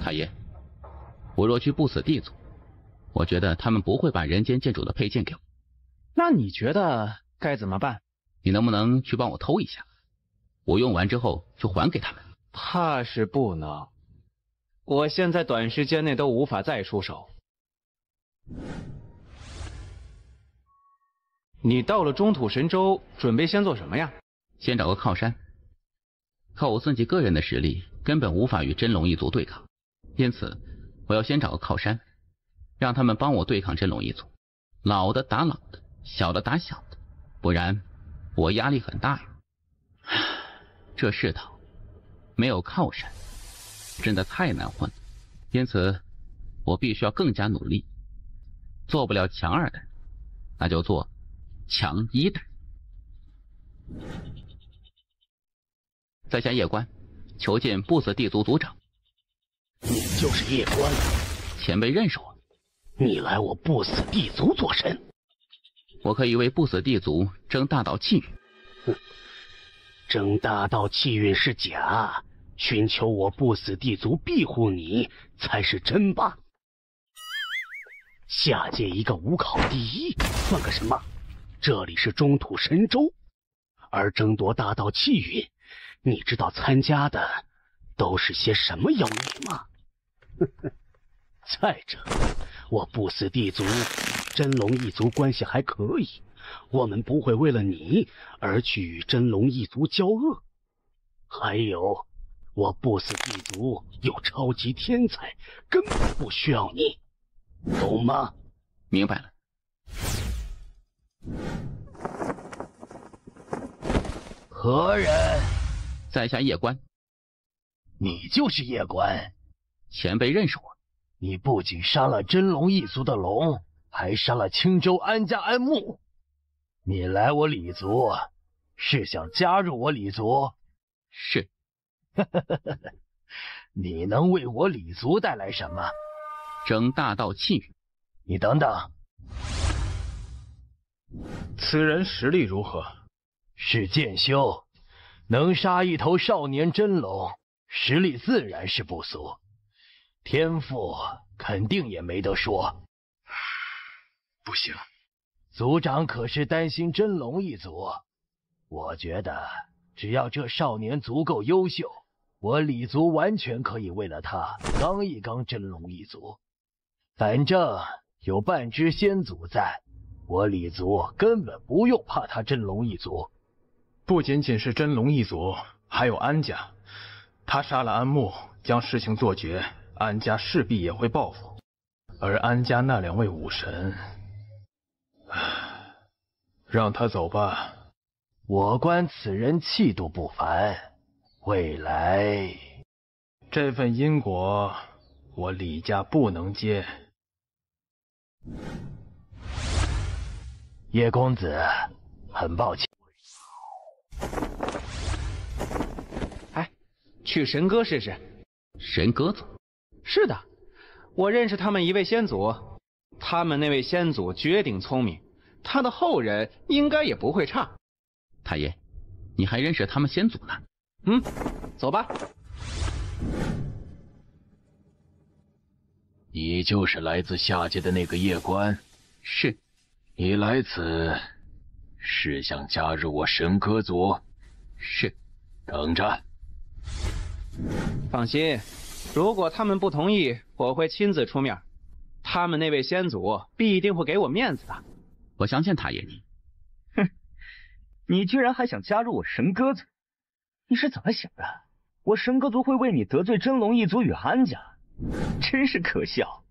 太爷，我若去不死地族，我觉得他们不会把人间剑主的佩剑给我。那你觉得该怎么办？你能不能去帮我偷一下？我用完之后就还给他们。怕是不能，我现在短时间内都无法再出手。你到了中土神州，准备先做什么呀？先找个靠山。靠我自己个人的实力，根本无法与真龙一族对抗，因此我要先找个靠山，让他们帮我对抗真龙一族，老的打老的，小的打小的，不然我压力很大呀。这世道没有靠山，真的太难混了，因此我必须要更加努力。做不了强2的，那就做强1的。在下叶关，求见不死地族族长。你就是叶关？前辈认识我？你来我不死地族做甚？我可以为不死地族争大道气运。哼，争大道气运是假，寻求我不死地族庇护你才是真吧？下界一个5考第1，算个什么？这里是中土神州，而争夺大道气运，你知道参加的都是些什么妖孽吗？再者，我不死地族真龙一族关系还可以，我们不会为了你而去与真龙一族交恶。还有，我不死地族有超级天才，根本不需要你，懂吗？明白了。何人？在下叶关。你就是叶关？前辈认识我。你不仅杀了真龙一族的龙，还杀了青州安家安牧。你来我李族，是想加入我李族？是。你能为我李族带来什么？争大道气运。你等等，此人实力如何？是剑修，能杀一头少年真龙，实力自然是不俗，天赋肯定也没得说。不行，族长可是担心真龙一族。我觉得只要这少年足够优秀，我李族完全可以为了他刚一刚真龙一族。反正有半只仙族在，我李族根本不用怕他真龙一族。不仅仅是真龙一族，还有安家。他杀了安牧，将事情做绝，安家势必也会报复。而安家那2位武神，让他走吧。我观此人气度不凡，未来这份因果，我李家不能接。叶公子，很抱歉。哎，去神歌试试。神歌族？是的，我认识他们一位先祖，他们那位先祖绝顶聪明，他的后人应该也不会差。太爷，你还认识他们先祖呢？走吧。你就是来自下界的那个叶关？是。你来此是想加入我神歌族？是。等着。放心，如果他们不同意，我会亲自出面。他们那位先祖必定会给我面子的。我相信太爷你。哼，你居然还想加入我神鸽子？你是怎么想的？我神歌族会为你得罪真龙一族与安家，真是可笑。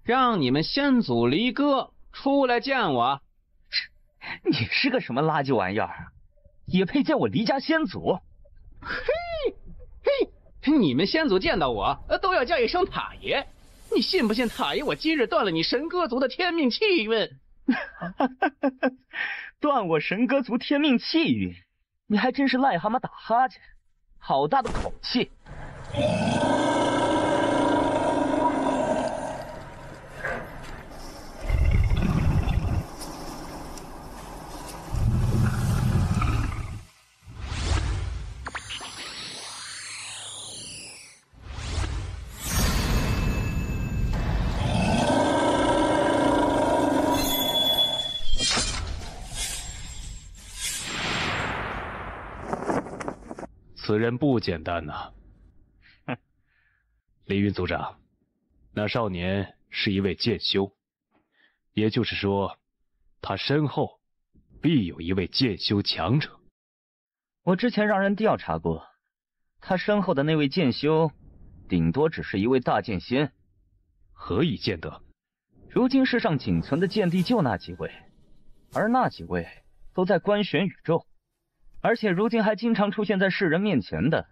让你们先祖离歌，出来见我。你是个什么垃圾玩意儿，也配见我离家先祖？嘿，你们先祖见到我都要叫一声塔爷，你信不信塔爷我今日断了你神歌族的天命气运？断我神歌族天命气运，你还真是癞蛤蟆打哈欠，好大的口气！此人不简单呐！哼，凌云族长，那少年是一位剑修，也就是说，他身后必有一位剑修强者。我之前让人调查过，他身后的那位剑修，顶多只是一位大剑仙。何以见得？如今世上仅存的剑帝就那几位，而那几位都在观玄宇宙。而且如今还经常出现在世人面前的，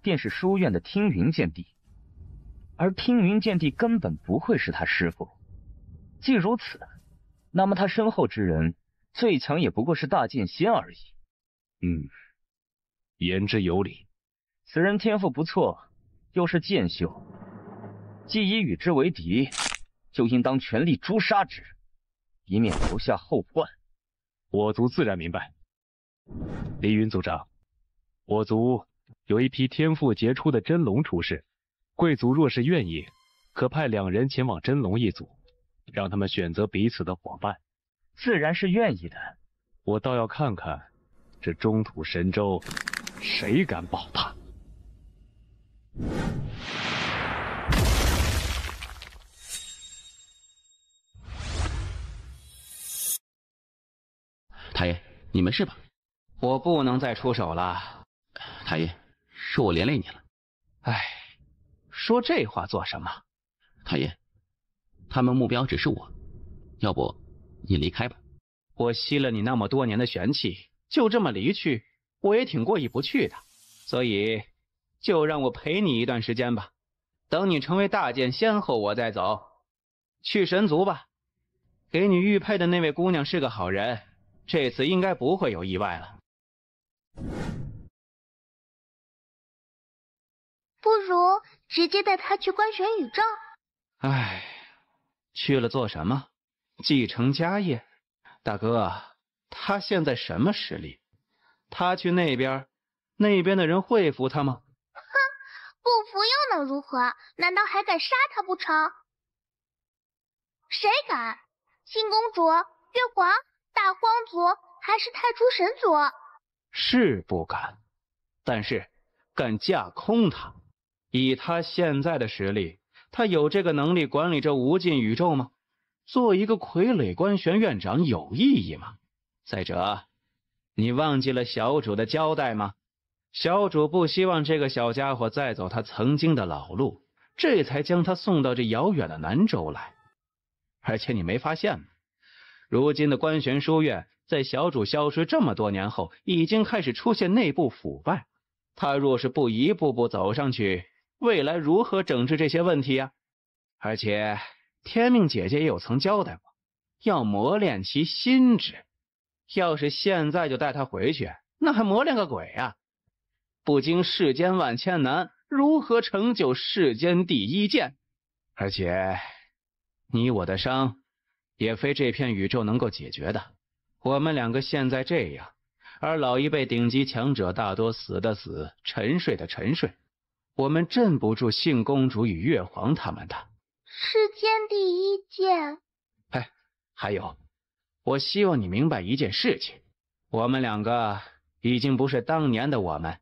便是书院的听云剑帝，而听云剑帝根本不会是他师父。既如此，那么他身后之人最强也不过是大剑仙而已。言之有理。此人天赋不错，又是剑修，既已与之为敌，就应当全力诛杀之，以免留下后患。我族自然明白。凌云族长，我族有一批天赋杰出的真龙出世，贵族若是愿意，可派2人前往真龙一族，让他们选择彼此的伙伴。自然是愿意的。我倒要看看，这中土神州谁敢保他。塔爷，你没事吧？我不能再出手了。塔爷，是我连累你了。唉，说这话做什么？塔爷，他们目标只是我，要不你离开吧。我吸了你那么多年的玄气，就这么离去，我也挺过意不去的。所以，就让我陪你一段时间吧。等你成为大剑仙后，我再走。去神族吧，给你玉佩的那位姑娘是个好人，这次应该不会有意外了。不如直接带他去观玄宇宙。唉，去了做什么？继承家业？大哥，他现在什么实力？他去那边，那边的人会服他吗？哼，不服又能如何？难道还敢杀他不成？谁敢？新公主、月皇、大荒族，还是太初神族？是不敢，但是敢架空他。以他现在的实力，他有这个能力管理这无尽宇宙吗？做一个傀儡观玄院长有意义吗？再者，你忘记了小主的交代吗？小主不希望这个小家伙再走他曾经的老路，这才将他送到这遥远的南州来。而且你没发现吗？如今的观玄书院在小主消失这么多年后，已经开始出现内部腐败。他若是不一步步走上去，未来如何整治这些问题啊？而且天命姐姐也有曾交代过，要磨练其心智。要是现在就带他回去，那还磨练个鬼啊！不经世间万千难，如何成就世间第一剑？而且你我的伤也非这片宇宙能够解决的。我们2个现在这样，而老一辈顶级强者大多死的死，沉睡的沉睡，我们镇不住信公主与月皇他们的。世间第一剑。还有，我希望你明白一件事情，我们2个已经不是当年的我们。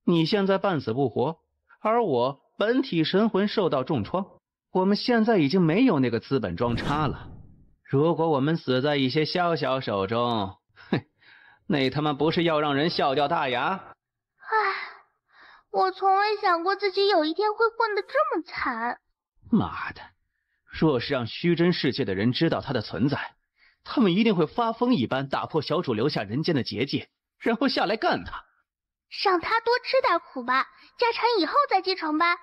你现在半死不活，而我本体神魂受到重创，我们现在已经没有那个资本装叉了。如果我们死在一些宵小手中，那他妈不是要让人笑掉大牙？唉。我从未想过自己有一天会混得这么惨。妈的！若是让虚真世界的人知道他的存在，他们一定会发疯一般打破小主留下人间的结界，然后下来干他。让他多吃点苦吧，家产以后再继承吧。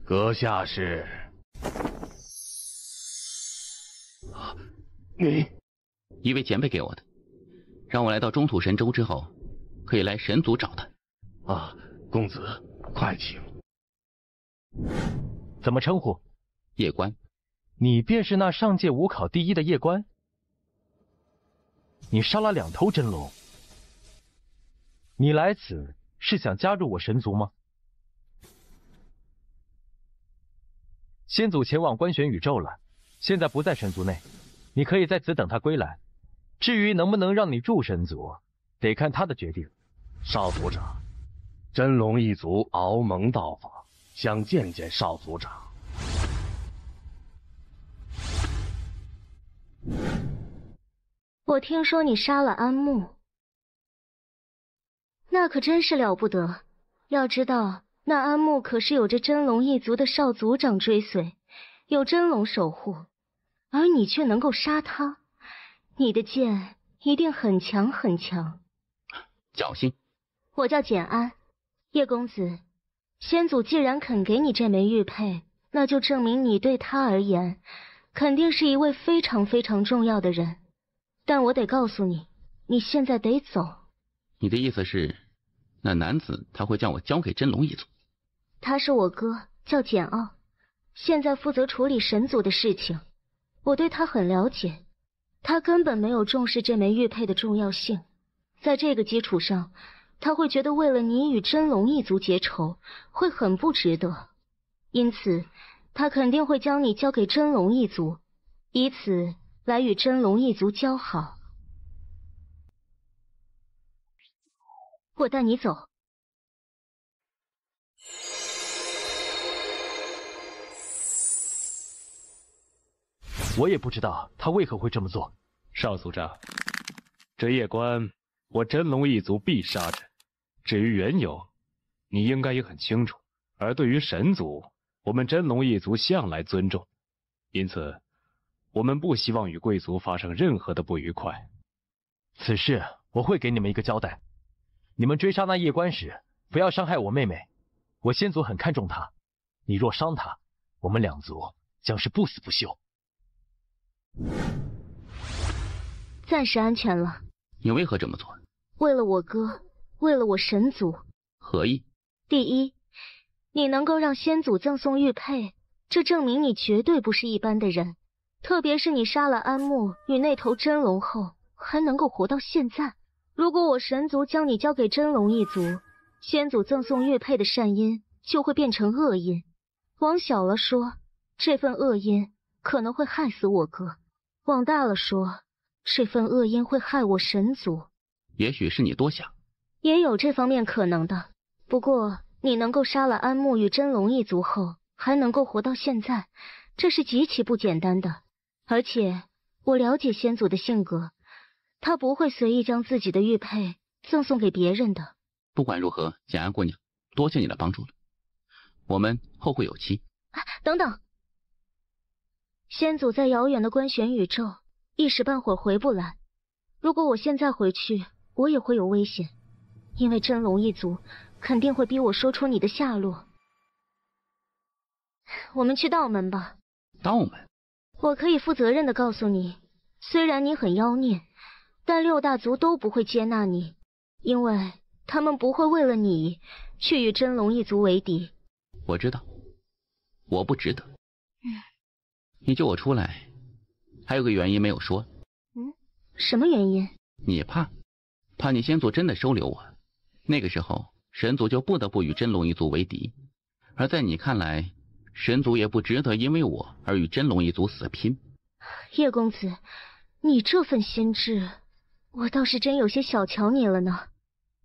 阁下是？你一位前辈给我的，让我来到中土神州之后，可以来神族找他。啊，公子，快请。怎么称呼？叶关。你便是那上界武考第1的叶关？你杀了2头真龙，你来此是想加入我神族吗？先祖前往观玄宇宙了，现在不在神族内，你可以在此等他归来。至于能不能让你入神族，得看他的决定。少族长，真龙一族敖蒙到访，想见见少族长。我听说你杀了安慕，那可真是了不得。要知道，那安慕可是有着真龙一族的少族长追随，有真龙守护，而你却能够杀他，你的剑一定很强很强。侥幸。我叫简安，叶公子，先祖既然肯给你这枚玉佩，那就证明你对他而言，肯定是一位非常非常重要的人。但我得告诉你，你现在得走。你的意思是，那男子他会将我交给真龙一族？他是我哥，叫简傲，现在负责处理神族的事情。我对他很了解，他根本没有重视这枚玉佩的重要性。在这个基础上，他会觉得为了你与真龙一族结仇，会很不值得。因此，他肯定会将你交给真龙一族，以此来与真龙一族交好。我带你走。我也不知道他为何会这么做。少族长，这叶关我真龙一族必杀之。至于缘由，你应该也很清楚。而对于神族，我们真龙一族向来尊重，因此我们不希望与贵族发生任何的不愉快。此事我会给你们一个交代。你们追杀那叶关时，不要伤害我妹妹。我先祖很看重她，你若伤她，我们2族将是不死不休。暂时安全了。你为何这么做？为了我哥，为了我神族。何意？第一，你能够让先祖赠送玉佩，这证明你绝对不是一般的人。特别是你杀了安慕与那头真龙后，还能够活到现在。如果我神族将你交给真龙一族，先祖赠送玉佩的善因就会变成恶因。往小了说，这份恶因可能会害死我哥；往大了说，这份恶因会害我神族。也许是你多想。也有这方面可能的。不过你能够杀了安慕与真龙一族后，还能够活到现在，这是极其不简单的。而且我了解先祖的性格，他不会随意将自己的玉佩赠送给别人的。不管如何，简安姑娘，多谢你的帮助了。我们后会有期。等等，先祖在遥远的观玄宇宙，一时半会儿回不来。如果我现在回去，我也会有危险，因为真龙一族肯定会逼我说出你的下落。我们去道门吧。道门？我可以负责任的告诉你，虽然你很妖孽，但6大族都不会接纳你，因为他们不会为了你去与真龙一族为敌。我知道，我不值得。你救我出来，还有个原因没有说。什么原因？你怕你先祖真的收留我，那个时候神族就不得不与真龙一族为敌，而在你看来，神族也不值得因为我而与真龙一族死拼。叶公子，你这份心智，我倒是真有些小瞧你了呢。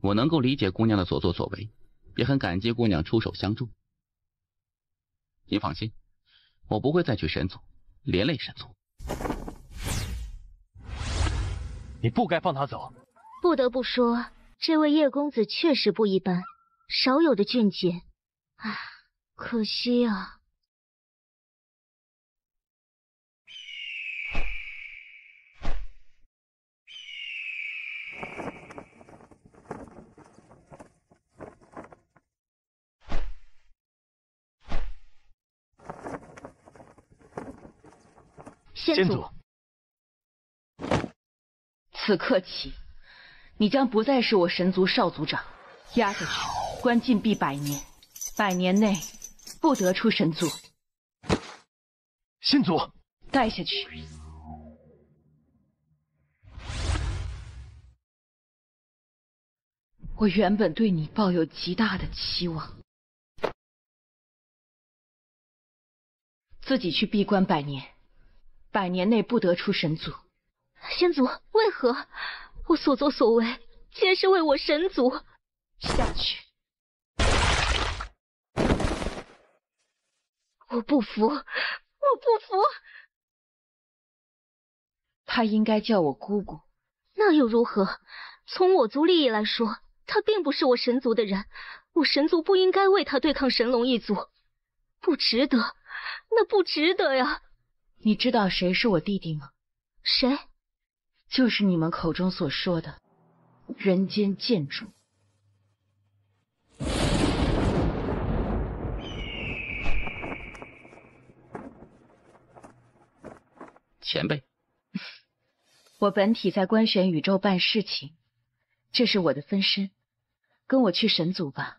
我能够理解姑娘的所作所为，也很感激姑娘出手相助。您放心，我不会再去神族，连累神族。你不该放他走。不得不说，这位叶公子确实不一般，少有的俊杰。唉，可惜啊。先祖，此刻起，你将不再是我神族少族长，押下去，关禁闭100年，100年内不得出神族。先祖，带下去。我原本对你抱有极大的期望，自己去闭关100年。100年内不得出神族。先祖，为何？我所作所为皆是为我神族。下去。我不服，我不服。他应该叫我姑姑。那又如何？从我族利益来说，他并不是我神族的人，我神族不应该为他对抗神龙一族，不值得，那不值得呀。你知道谁是我弟弟吗？谁？就是你们口中所说的人间剑主。前辈，我本体在观玄宇宙办事情，这是我的分身，跟我去神族吧。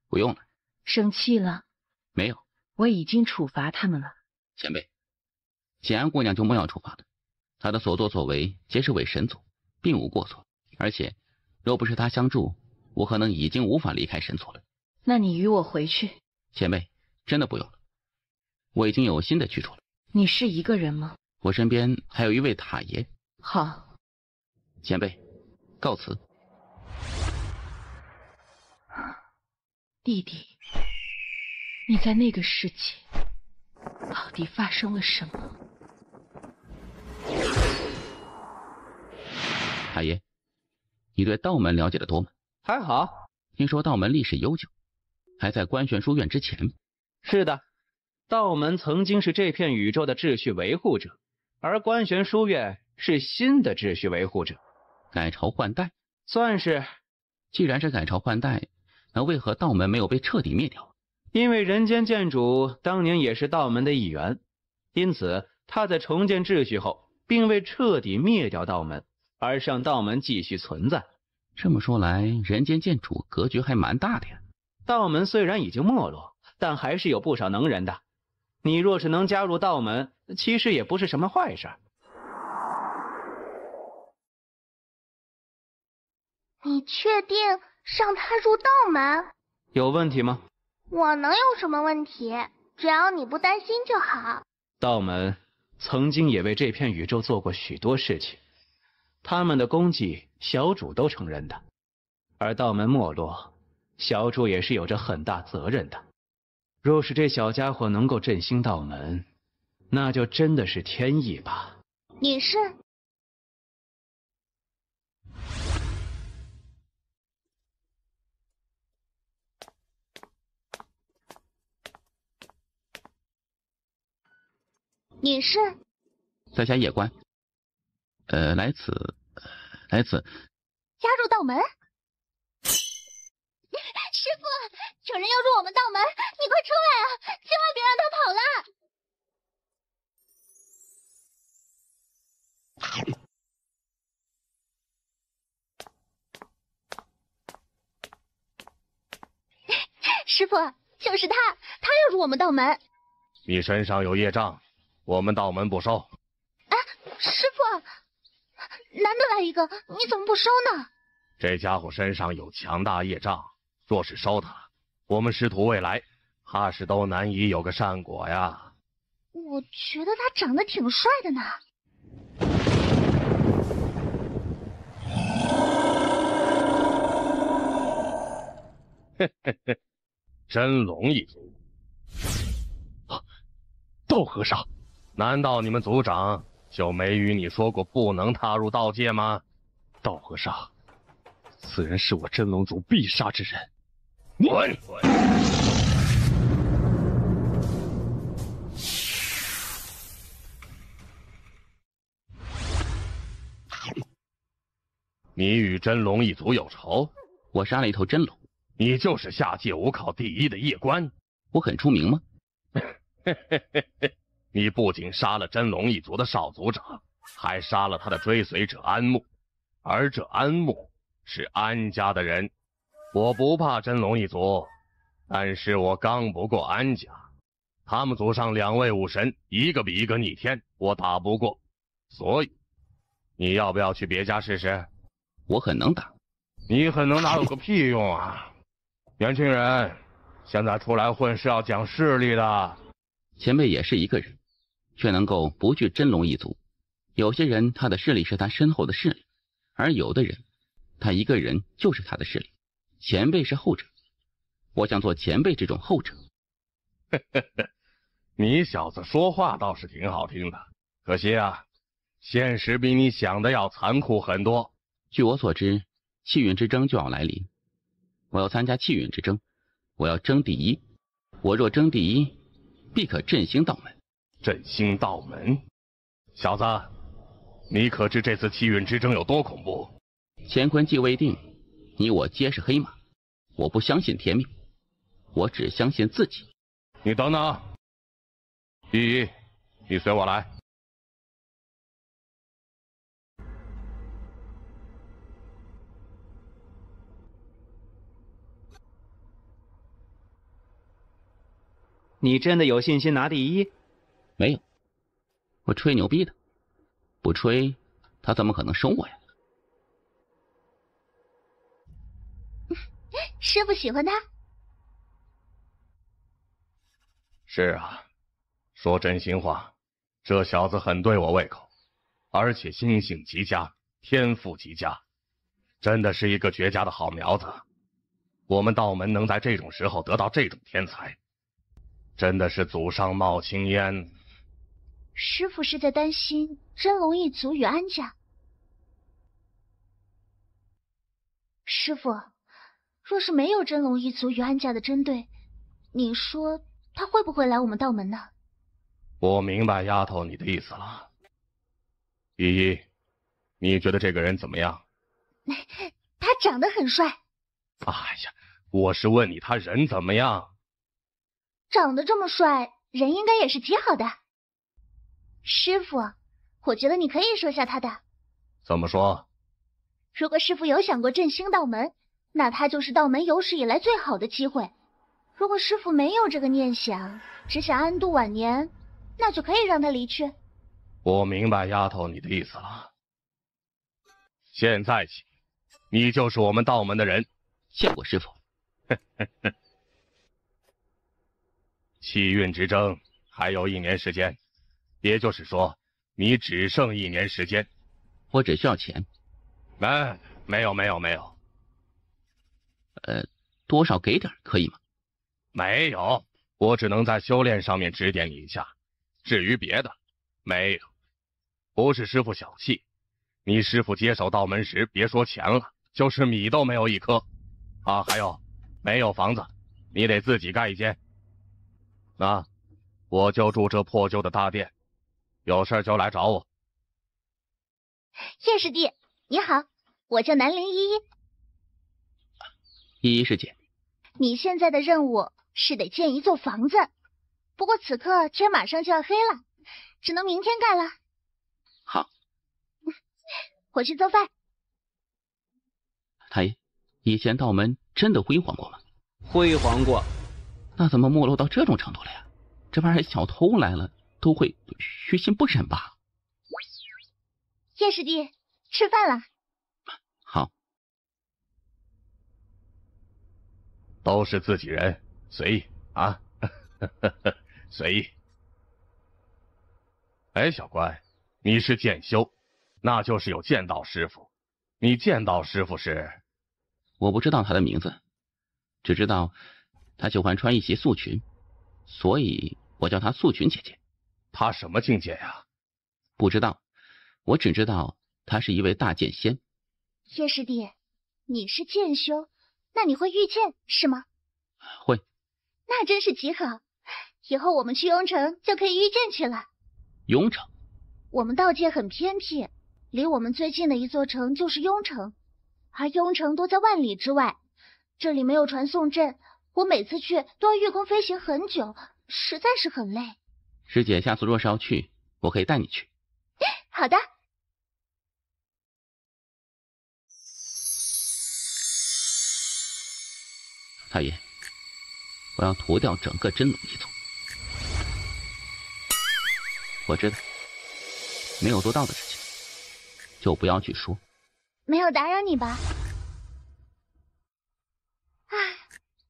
不用了。生气了？没有，我已经处罚他们了。前辈，简安姑娘就莫要处罚的，她的所作所为皆是为神族，并无过错。而且，若不是她相助，我可能已经无法离开神族了。那你与我回去。前辈，真的不用了，我已经有新的去处了。你是一个人吗？我身边还有一位塔爷。好，前辈，告辞。弟弟，你在那个世界到底发生了什么？塔爷，你对道门了解的多吗？还好。听说道门历史悠久，还在观玄书院之前。是的，道门曾经是这片宇宙的秩序维护者，而观玄书院是新的秩序维护者。改朝换代？算是。既然是改朝换代，那为何道门没有被彻底灭掉？因为人间剑主当年也是道门的一员，因此他在重建秩序后，并未彻底灭掉道门，而是让道门继续存在。这么说来，人间剑主格局还蛮大的呀。道门虽然已经没落，但还是有不少能人的。你若是能加入道门，其实也不是什么坏事。你确定让他入道门？有问题吗？我能有什么问题？只要你不担心就好。道门曾经也为这片宇宙做过许多事情，他们的功绩小主都承认的。而道门没落，小主也是有着很大责任的。若是这小家伙能够振兴道门，那就真的是天意吧。你是？你是？在下叶关。来此。加入道门？师父，有人要入我们道门，你快出来啊！千万别让他跑了！师父，就是他要入我们道门。你身上有业障，我们道门不收。啊，师父，难得来一个，你怎么不收呢？这家伙身上有强大业障，若是收他，我们师徒未来怕是都难以有个善果呀。我觉得他长得挺帅的呢。嘿嘿嘿，真龙一族。道和尚，难道你们族长就没与你说过不能踏入道界吗？道和尚，此人是我真龙族必杀之人。滚！你与真龙一族有仇？我杀了一头真龙。你就是下界武考第1的叶关？我很出名吗？你不仅杀了真龙一族的少族长，还杀了他的追随者安木，而这安木是安家的人。我不怕真龙一族，但是我刚不过安家。他们祖上2位武神，一个比一个逆天，我打不过。所以，你要不要去别家试试？我很能打。你很能打有个屁用啊！年轻人，现在出来混是要讲势力的。前辈也是一个人，却能够不惧真龙一族。有些人他的势力是他身后的势力，而有的人他一个人就是他的势力。前辈是后者，我想做前辈这种后者。你小子说话倒是挺好听的，可惜啊，现实比你想的要残酷很多。据我所知，气运之争就要来临，我要参加气运之争，我要争第一。我若争第一，必可振兴道门。振兴道门？小子，你可知这次气运之争有多恐怖？乾坤既未定，你我皆是黑马。我不相信天命，我只相信自己。你等等，第一，你随我来。你真的有信心拿第一？没有，我吹牛逼的。不吹，他怎么可能收我呀？师傅喜欢他？是啊，说真心话，这小子很对我胃口，而且心性极佳，天赋极佳，真的是一个绝佳的好苗子。我们道门能在这种时候得到这种天才，真的是祖上冒青烟。师傅是在担心真龙一族与安家。师傅，若是没有真龙一族与安家的针对，你说他会不会来我们道门呢？我明白丫头你的意思了。依依，你觉得这个人怎么样？他长得很帅。哎呀，我是问你他人怎么样？长得这么帅，人应该也是极好的。师傅，我觉得你可以收下他的。怎么说？如果师傅有想过振兴道门，那他就是道门有史以来最好的机会。如果师傅没有这个念想，只想安度晚年，那就可以让他离去。我明白丫头你的意思了。现在起，你就是我们道门的人。谢过师傅。气运之争还有1年时间，也就是说，你只剩1年时间。我只需要钱。没有。多少给点可以吗？没有，我只能在修炼上面指点你一下。至于别的，没有。不是师傅小气，你师傅接手道门时，别说钱了，就是米都没有1颗。啊，还有，没有房子，你得自己盖一间。那，我就住这破旧的大殿，有事就来找我。叶师弟，你好，我叫南陵依依。依依师姐，你现在的任务是得建一座房子，不过此刻天马上就要黑了，只能明天盖了。好，我去做饭。太爷，以前道门真的辉煌过吗？辉煌过。那怎么没落到这种程度了呀？这玩意儿小偷来了都会于心不忍吧？叶师弟，吃饭了。好。都是自己人，随意啊，随意。哎，小乖，你是剑修，那就是有剑道师傅。你剑道师傅是？我不知道他的名字，只知道他喜欢穿一袭素裙，所以我叫他素裙姐姐。他什么境界呀？不知道，我只知道他是一位大剑仙。叶师弟，你是剑修，那你会御剑是吗？会。那真是极好，以后我们去雍城就可以御剑去了。雍城？我们道界很偏僻，离我们最近的一座城就是雍城，而雍城都在万里之外，这里没有传送阵，我每次去都要御空飞行很久，实在是很累。师姐下次若是要去，我可以带你去。好的。太爷，我要屠掉整个真龙一族。我知道，没有做到的事情，就不要去说。没有打扰你吧？唉，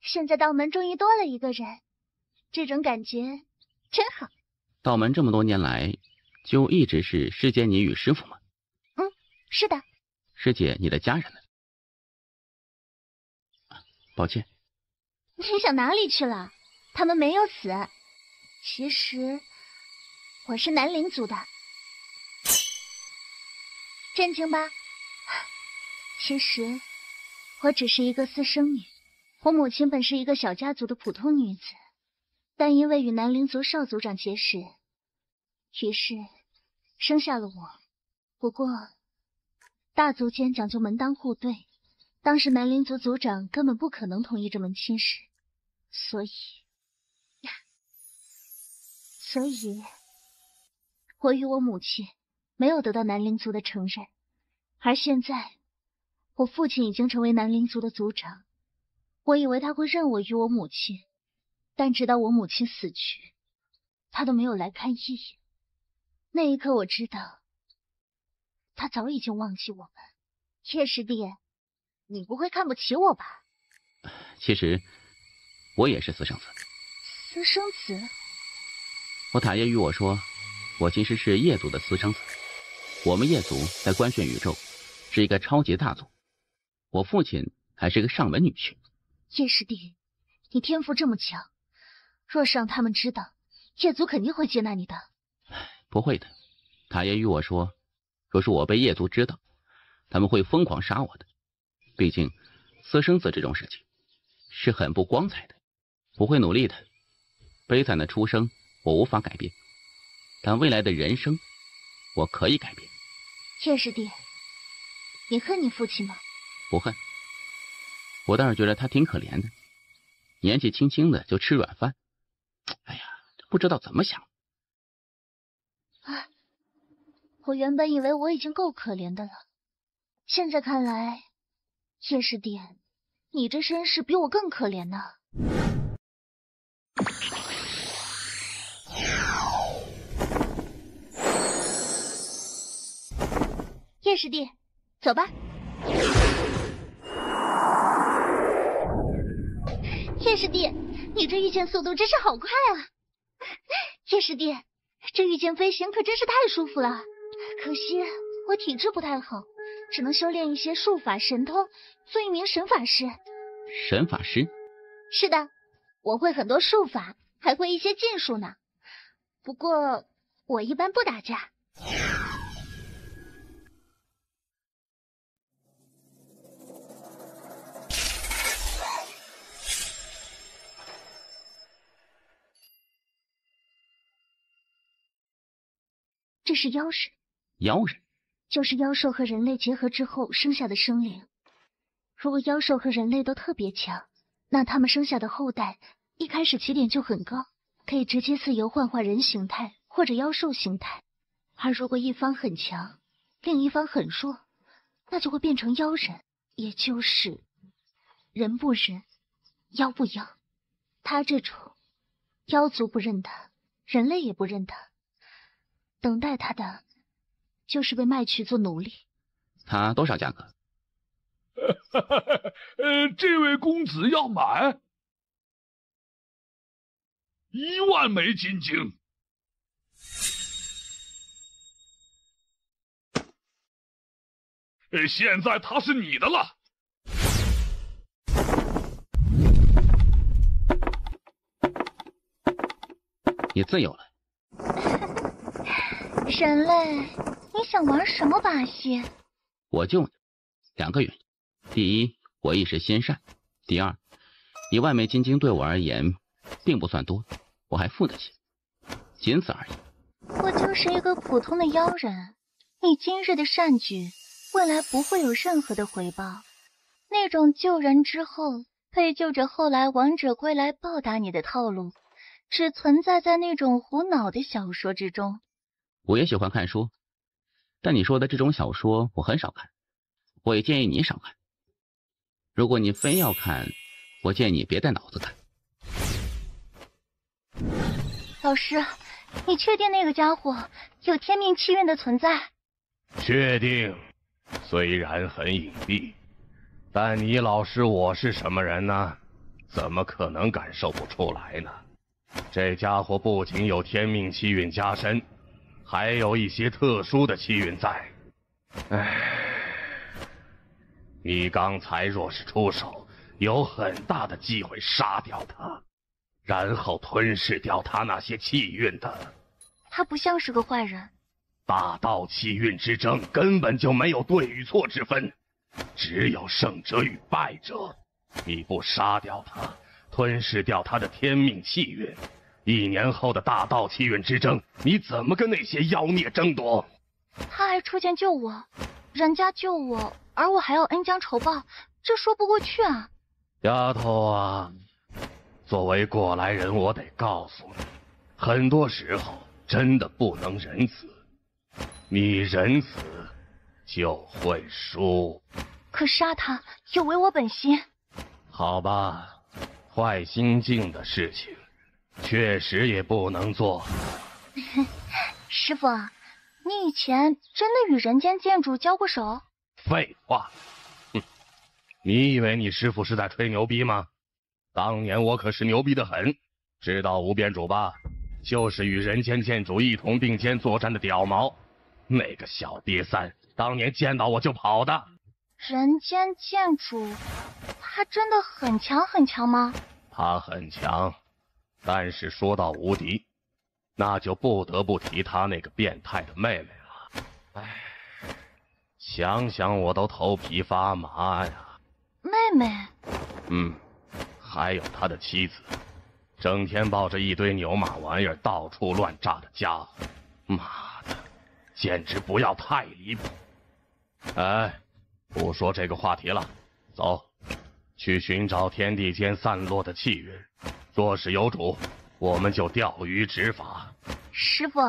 现在道门终于多了一个人，这种感觉真好。道门这么多年来，就一直是师姐你与师父吗？嗯，是的。师姐，你的家人呢？抱歉。你想哪里去了？他们没有死。其实我是南陵族的。震惊吧？其实我只是一个私生女，我母亲本是一个小家族的普通女子，但因为与南陵族少族长结识，于是生下了我。不过大族间讲究门当户对，当时南陵族族长根本不可能同意这门亲事，所以我与我母亲没有得到南陵族的承认。而现在我父亲已经成为南陵族的族长，我以为他会认我与我母亲，但直到我母亲死去，他都没有来看一眼。那一刻我知道他早已经忘记我们。叶师弟，你不会看不起我吧？其实我也是私生子。私生子？我塔爷与我说，我其实是叶族的私生子。我们叶族在官宣宇宙是一个超级大族，我父亲还是个上门女婿。叶师弟，你天赋这么强，若是让他们知道，叶族肯定会接纳你的。不会的，塔爷与我说，若是我被叶族知道，他们会疯狂杀我的。毕竟私生子这种事情是很不光彩的，我会努力的。悲惨的出生我无法改变，但未来的人生我可以改变。叶师弟，你恨你父亲吗？不恨，我倒是觉得他挺可怜的，年纪轻轻的就吃软饭。哎呀，不知道怎么想。啊，我原本以为我已经够可怜的了，现在看来，叶师弟，你这身世比我更可怜呢。叶师弟，走吧。叶师弟，你这御剑速度真是好快啊！叶师弟，这御剑飞行可真是太舒服了。可惜我体质不太好，只能修炼一些术法神通，做一名神法师。神法师？是的，我会很多术法，还会一些禁术呢。不过我一般不打架。这是妖人。妖人就是妖兽和人类结合之后生下的生灵。如果妖兽和人类都特别强，那他们生下的后代一开始起点就很高，可以直接自由幻化人形态或者妖兽形态。而如果一方很强，另一方很弱，那就会变成妖人，也就是人不人，妖不妖。他这种妖族不认他，人类也不认他，等待他的就是被卖去做奴隶。他多少价格？这位公子要买10000枚金晶。现在他是你的了。你自由了。人类，你想玩什么把戏？我救你，2个原因。第一，我一时心善；第二，1万枚金晶对我而言并不算多，我还付得起，仅此而已。我就是一个普通的妖人，你今日的善举，未来不会有任何的回报。那种救人之后被救者后来王者归来报答你的套路，只存在在那种胡闹的小说之中。我也喜欢看书，但你说的这种小说我很少看，我也建议你少看。如果你非要看，我建议你别带脑子看。老师，你确定那个家伙有天命气运的存在？确定，虽然很隐蔽，但你老师我是什么人呢？怎么可能感受不出来呢？这家伙不仅有天命气运加身，还有一些特殊的气运在。唉，你刚才若是出手，有很大的机会杀掉他，然后吞噬掉他那些气运的。他不像是个坏人。大道气运之争根本就没有对与错之分，只有胜者与败者。你不杀掉他，吞噬掉他的天命气运，1年后的大道气运之争，你怎么跟那些妖孽争夺？他还出剑救我，人家救我，而我还要恩将仇报，这说不过去啊。丫头啊，作为过来人，我得告诉你，很多时候真的不能仁慈，你仁慈就会输。可杀他有违我本心。好吧，坏心境的事情确实也不能做。师傅，你以前真的与人间剑主交过手？废话，哼！你以为你师傅是在吹牛逼吗？当年我可是牛逼的很，知道无边主吧？就是与人间剑主一同并肩作战的屌毛，那个小瘪三，当年见到我就跑的。人间剑主，他真的很强很强吗？他很强，但是说到无敌，那就不得不提他那个变态的妹妹了。唉，想想我都头皮发麻呀。妹妹？还有他的妻子，整天抱着一堆牛马玩意儿到处乱炸的家伙，妈的，简直不要太离谱！哎，不说这个话题了，走，去寻找天地间散落的气运。若是有主，我们就钓鱼执法。师傅，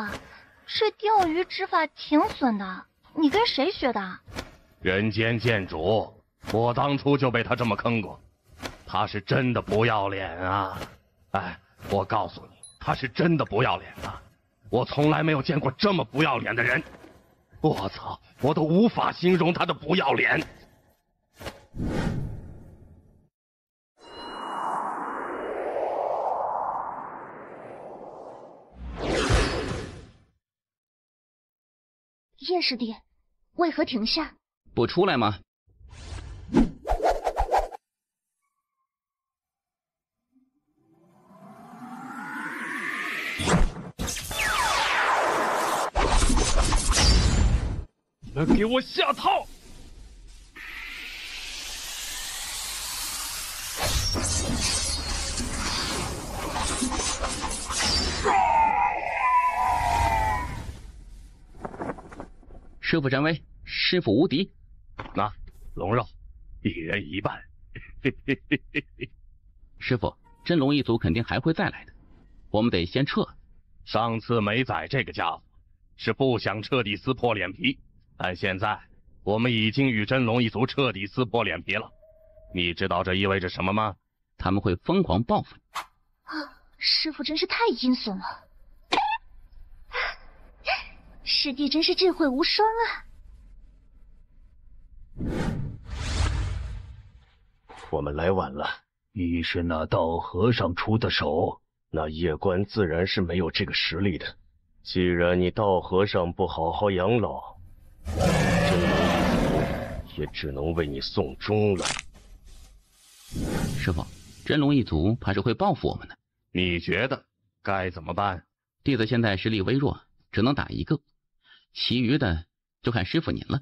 这钓鱼执法挺损的，你跟谁学的？人间剑主，我当初就被他这么坑过，他是真的不要脸啊！哎，我告诉你，他是真的不要脸啊！我从来没有见过这么不要脸的人，我操，我都无法形容他的不要脸。叶师弟，为何停下？不出来吗？你们给我下套！师傅真威，师傅无敌。那龙肉，1人1半。师傅，真龙一族肯定还会再来的，我们得先撤。上次没宰这个家伙，是不想彻底撕破脸皮，但现在我们已经与真龙一族彻底撕破脸皮了。你知道这意味着什么吗？他们会疯狂报复你。啊，师傅真是太阴损了。师弟真是智慧无双啊！我们来晚了。你是那道和尚出的手？那叶官自然是没有这个实力的。既然你道和尚不好好养老，真龙一族也只能为你送终了。师傅，真龙一族怕是会报复我们的。你觉得该怎么办？弟子现在实力微弱，只能打1个，其余的就看师傅您了。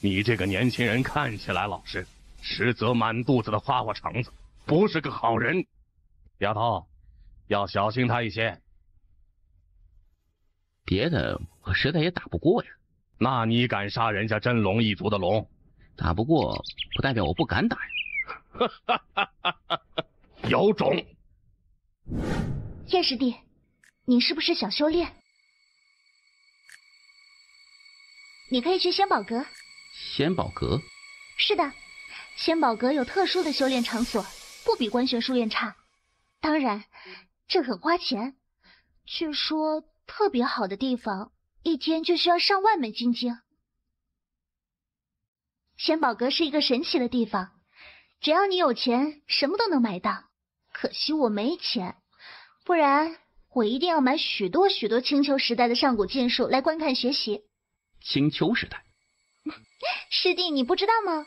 你这个年轻人看起来老实，实则满肚子的花花肠子，不是个好人。丫头，要小心他一些。别的我实在也打不过呀。那你敢杀人家真龙一族的龙？打不过不代表我不敢打呀。有种！叶师弟，你是不是想修炼？你可以去仙宝阁。仙宝阁？是的，仙宝阁有特殊的修炼场所，不比观玄书院差。当然，这很花钱。据说特别好的地方，一天就需要上万枚金晶。仙宝阁是一个神奇的地方，只要你有钱，什么都能买到。可惜我没钱，不然我一定要买许多许多青丘时代的上古剑术来观看学习。青丘时代？师弟，你不知道吗？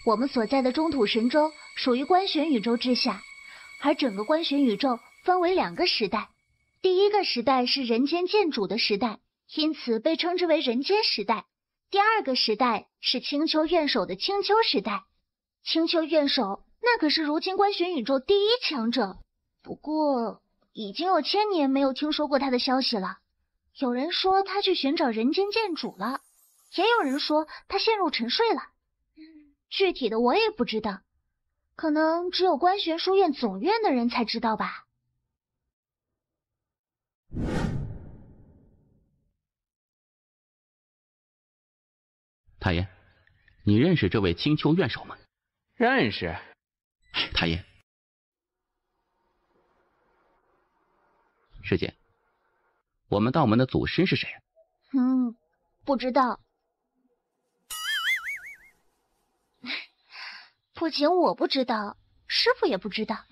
我们所在的中土神州属于观玄宇宙之下，而整个观玄宇宙分为2个时代。第一个时代是人间剑主的时代，因此被称之为人间时代。第2个时代是青丘院首的青丘时代。青丘院首那可是如今观玄宇宙第1强者，不过已经有1000年没有听说过他的消息了。有人说他去寻找人间剑主了，也有人说他陷入沉睡了。具体的我也不知道，可能只有观玄书院总院的人才知道吧。太爷，你认识这位青丘院首吗？认识。太爷，师姐，我们道门的祖师是谁？不知道。不仅我不知道，师傅也不知道。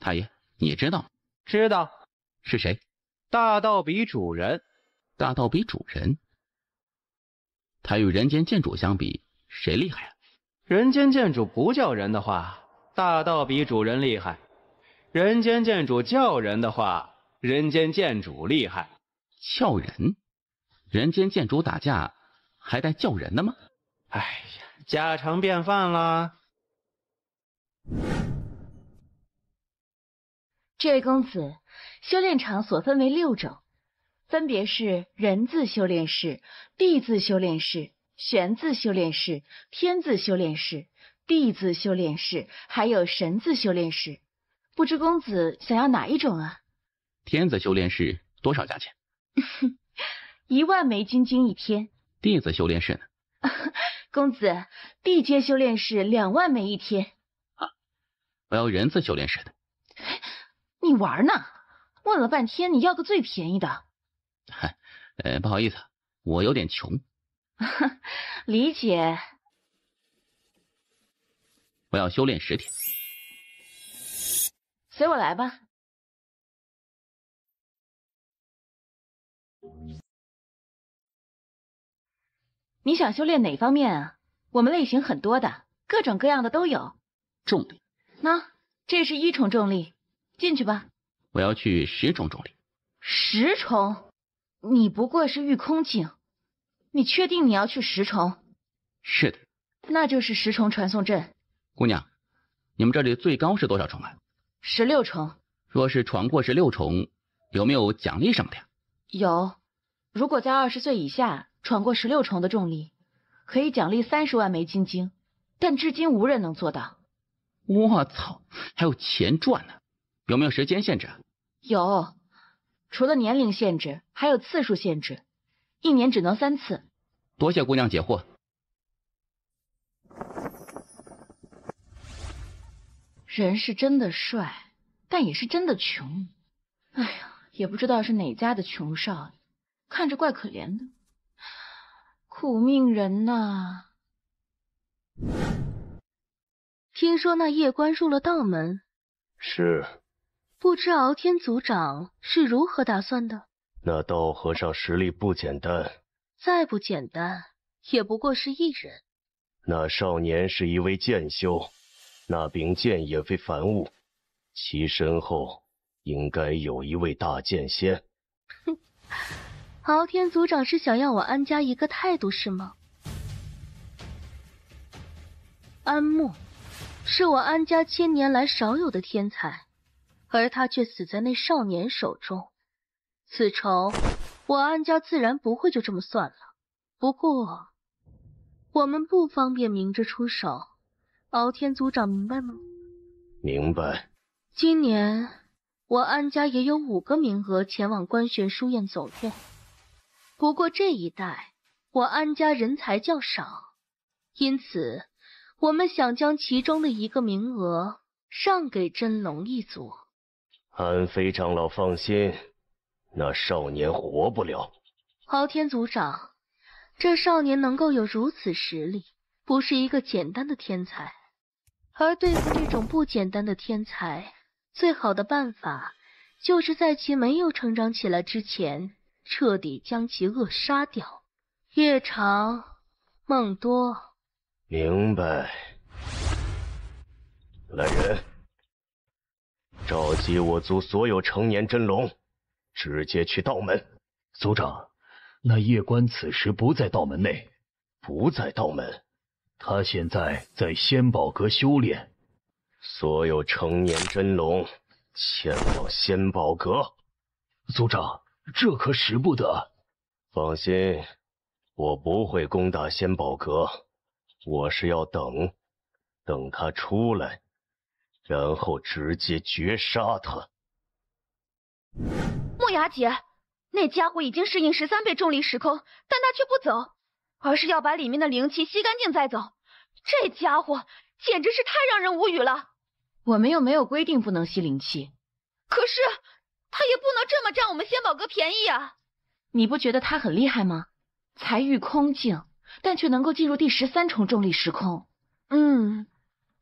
太爷，你知道吗？知道。是谁？大道比主人。大道比主人？他与人间剑主相比，谁厉害啊？人间剑主不叫人的话，大道比主人厉害；人间剑主叫人的话，人间剑主厉害。叫人？人间剑主打架还带叫人的吗？哎呀，家常便饭啦。这位公子，修炼场所分为6种，分别是人字修炼室、地字修炼室、玄字修炼室、天字修炼室、地字修炼室，还有神字修炼室。不知公子想要哪一种啊？天字修炼室多少价钱？1万枚金晶一天。地字修炼室呢？公子，地阶修炼室2万枚一天。啊，我要人字修炼室的。你玩呢？问了半天，你要个最便宜的。不好意思，我有点穷。理解。我要修炼10天。随我来吧。你想修炼哪方面啊？我们类型很多的，各种各样的都有。重力。那这是1重重力，进去吧。我要去10重重力。10重？你不过是御空境，你确定你要去10重？是的。那就是10重传送阵。姑娘，你们这里最高是多少重啊？16重。若是闯过16重，有没有奖励什么的呀？有，如果在20岁以下闯过16重的重力，可以奖励30万枚金晶，但至今无人能做到。我操，还有钱赚呢！有没有时间限制啊？有，除了年龄限制，还有次数限制，1年只能3次。多谢姑娘解惑。人是真的帅，但也是真的穷。哎呀，也不知道是哪家的穷少，看着怪可怜的。苦命人呐！听说那夜关入了道门。是。不知敖天族长是如何打算的？那道和尚实力不简单。再不简单，也不过是一人。那少年是一位剑修，那柄剑也非凡物，其身后应该有一位大剑仙。敖天族长是想要我安家一个态度是吗？安慕，是我安家千年来少有的天才，而他却死在那少年手中，此仇我安家自然不会就这么算了。不过，我们不方便明着出手，敖天族长明白吗？明白。今年我安家也有5个名额前往观玄书院走院，不过这一带我安家人才较少，因此我们想将其中的1个名额让给真龙一族。安飞长老放心，那少年活不了。敖天族长，这少年能够有如此实力，不是一个简单的天才。而对付这种不简单的天才，最好的办法就是在其没有成长起来之前，彻底将其扼杀掉。夜长梦多。明白。来人，召集我族所有成年真龙，直接去道门。族长，那夜关此时不在道门内。不在道门？他现在在仙宝阁修炼。所有成年真龙前往仙宝阁。族长，这可使不得。放心，我不会攻打仙宝阁，我是要等他出来，然后直接绝杀他。木雅姐，那家伙已经适应13倍重力时空，但他却不走，而是要把里面的灵气吸干净再走。这家伙简直是太让人无语了。我们又没有规定不能吸灵气，可是他也不能这么占我们仙宝阁便宜啊！你不觉得他很厉害吗？才遇空境，但却能够进入第13重重力时空。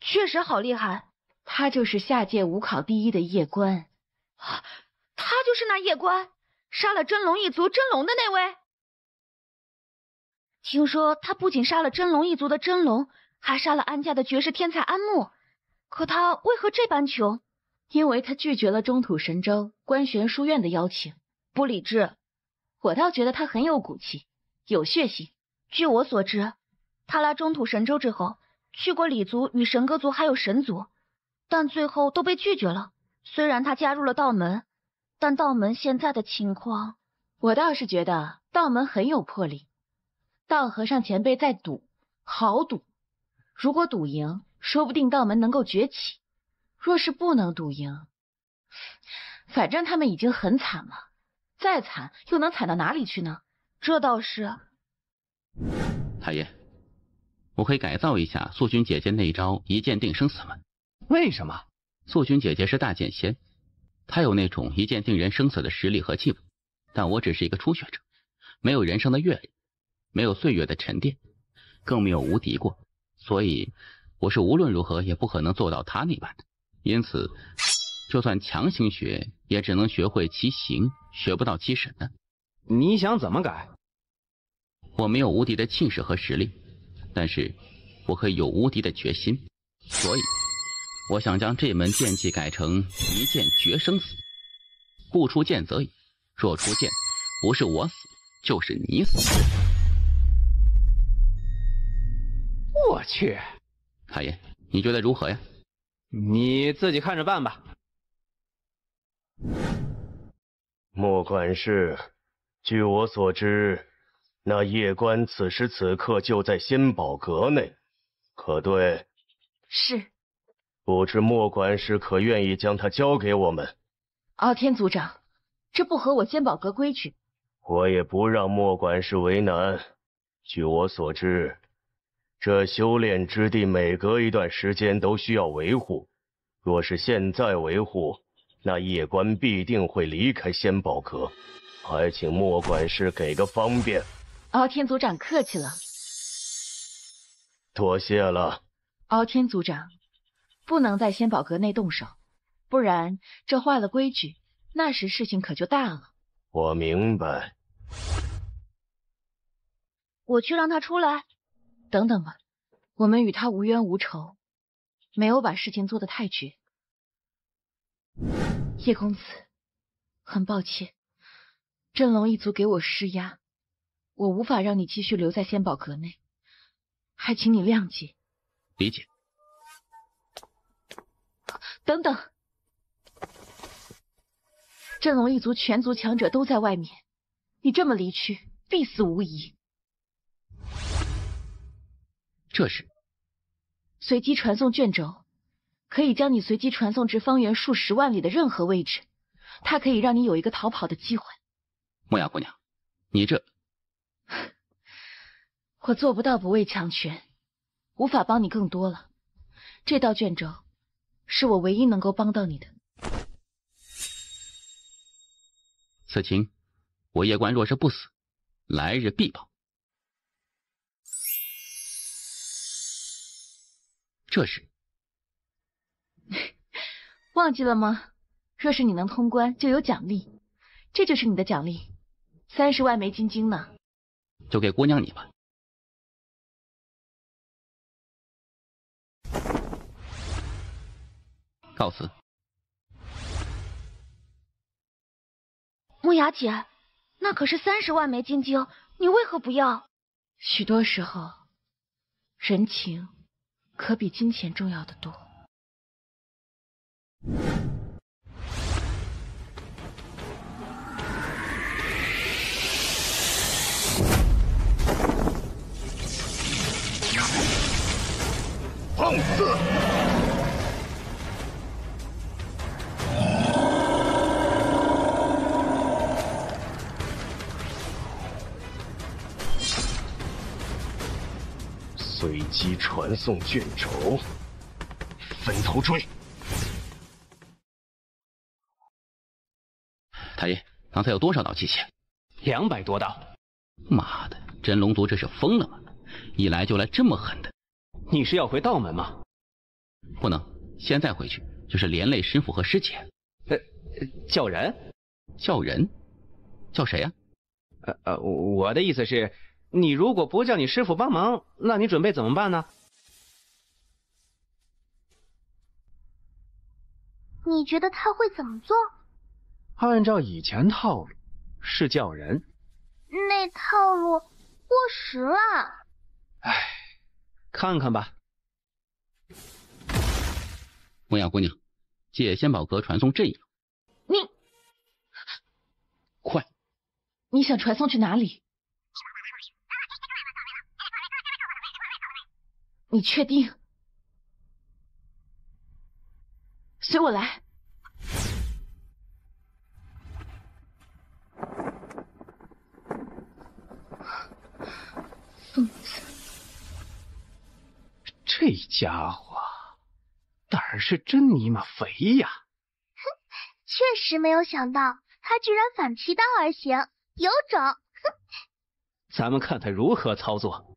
确实好厉害。他就是下界5考第1的夜关。他就是那夜关，杀了真龙一族真龙的那位。听说他不仅杀了真龙一族的真龙，还杀了安家的绝世天才安慕。可他为何这般穷？因为他拒绝了中土神州观玄书院的邀请，不理智。我倒觉得他很有骨气，有血性。据我所知，他来中土神州之后，去过李族与神歌族还有神族，但最后都被拒绝了。虽然他加入了道门，但道门现在的情况，我倒是觉得道门很有魄力。道和尚前辈在赌，好赌。如果赌赢，说不定道门能够崛起；若是不能赌赢，反正他们已经很惨了，再惨又能惨到哪里去呢？这倒是。太爷，我可以改造一下素君姐姐那招一剑定生死吗？为什么？素君姐姐是大剑仙，她有那种一剑定人生死的实力和气魄，但我只是一个初学者，没有人生的阅历，没有岁月的沉淀，更没有无敌过，所以我是无论如何也不可能做到她那般的。因此，就算强行学，也只能学会其形，学不到其神呢。你想怎么改？我没有无敌的气势和实力，但是我可以有无敌的决心，所以我想将这门剑技改成一剑决生死，不出剑则已，若出剑，不是我死，就是你死。我去，太爷，你觉得如何呀？你自己看着办吧。莫管事，据我所知，那夜关此时此刻就在仙宝阁内，可对？是。不知莫管事可愿意将它交给我们？傲天族长，这不合我仙宝阁规矩。我也不让莫管事为难。据我所知，这修炼之地每隔一段时间都需要维护，若是现在维护，那夜关必定会离开仙宝阁，还请莫管事给个方便。傲天族长客气了。多谢了。傲天族长，不能在仙宝阁内动手，不然这坏了规矩，那时事情可就大了。我明白。我去让他出来。等等吧，我们与他无冤无仇，没有把事情做得太绝。叶公子，很抱歉，真龙一族给我施压，我无法让你继续留在仙宝阁内，还请你谅解。理解。等等，真龙一族全族强者都在外面，你这么离去，必死无疑。这是随机传送卷轴，可以将你随机传送至方圆数十万里的任何位置，它可以让你有一个逃跑的机会。莫雅姑娘，你这……我做不到不畏强权，无法帮你更多了。这道卷轴是我唯一能够帮到你的。此情，我叶关若是不死，来日必报。这是忘记了吗？若是你能通关，就有奖励，这就是你的奖励，30万枚金晶呢。就给姑娘你吧。告辞。木雅姐，那可是30万枚金晶，你为何不要？许多时候，人情可比金钱重要的多。放肆！随机传送卷轴，分头追！太爷，刚才有多少道器械？200多道。妈的，真龙族这是疯了吗？一来就来这么狠的。你是要回道门吗？不能，现在回去就是连累师傅和师姐。叫人？叫人？叫谁呀？我的意思是，你如果不叫你师傅帮忙，那你准备怎么办呢？你觉得他会怎么做？按照以前套路，是叫人。那套路过时了。唉，看看吧。莫雅姑娘，借仙宝阁传送阵营。你快！你想传送去哪里？你确定？随我来。疯子，这家伙胆儿是真尼玛肥呀！哼，确实没有想到他居然反其道而行，有种！哼，咱们看他如何操作。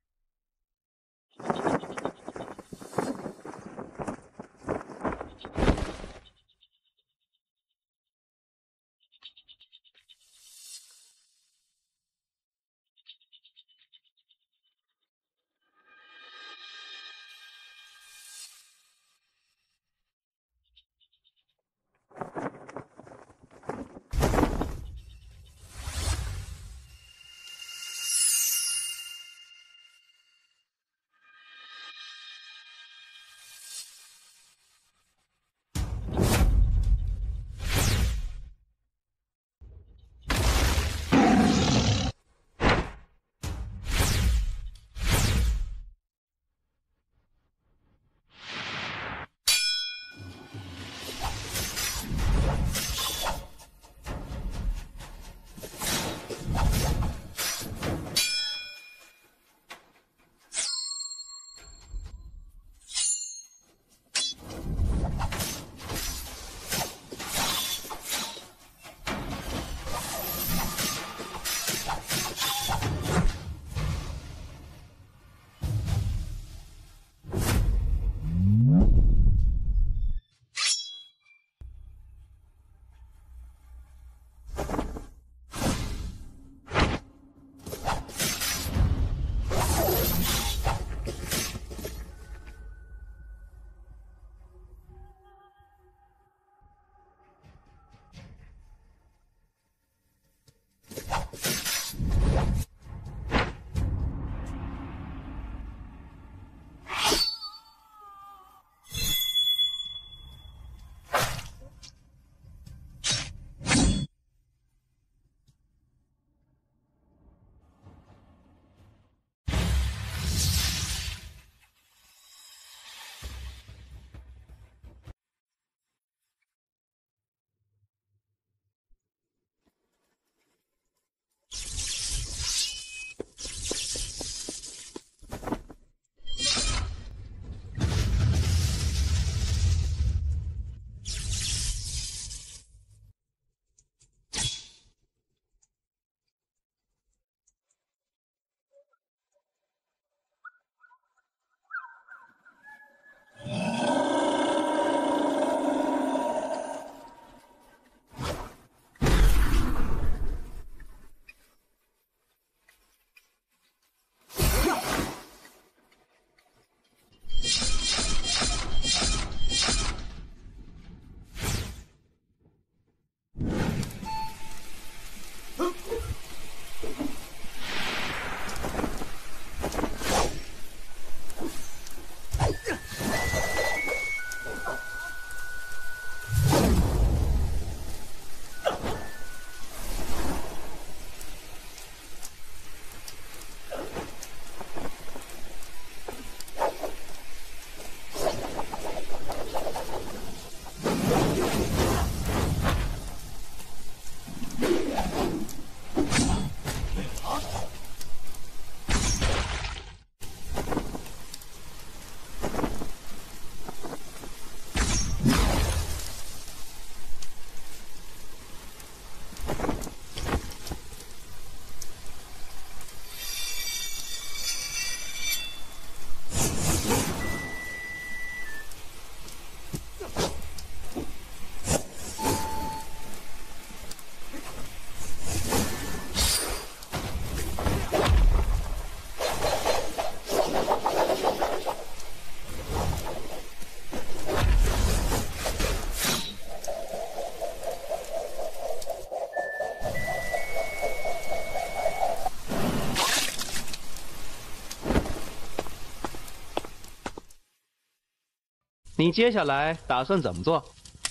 你接下来打算怎么做？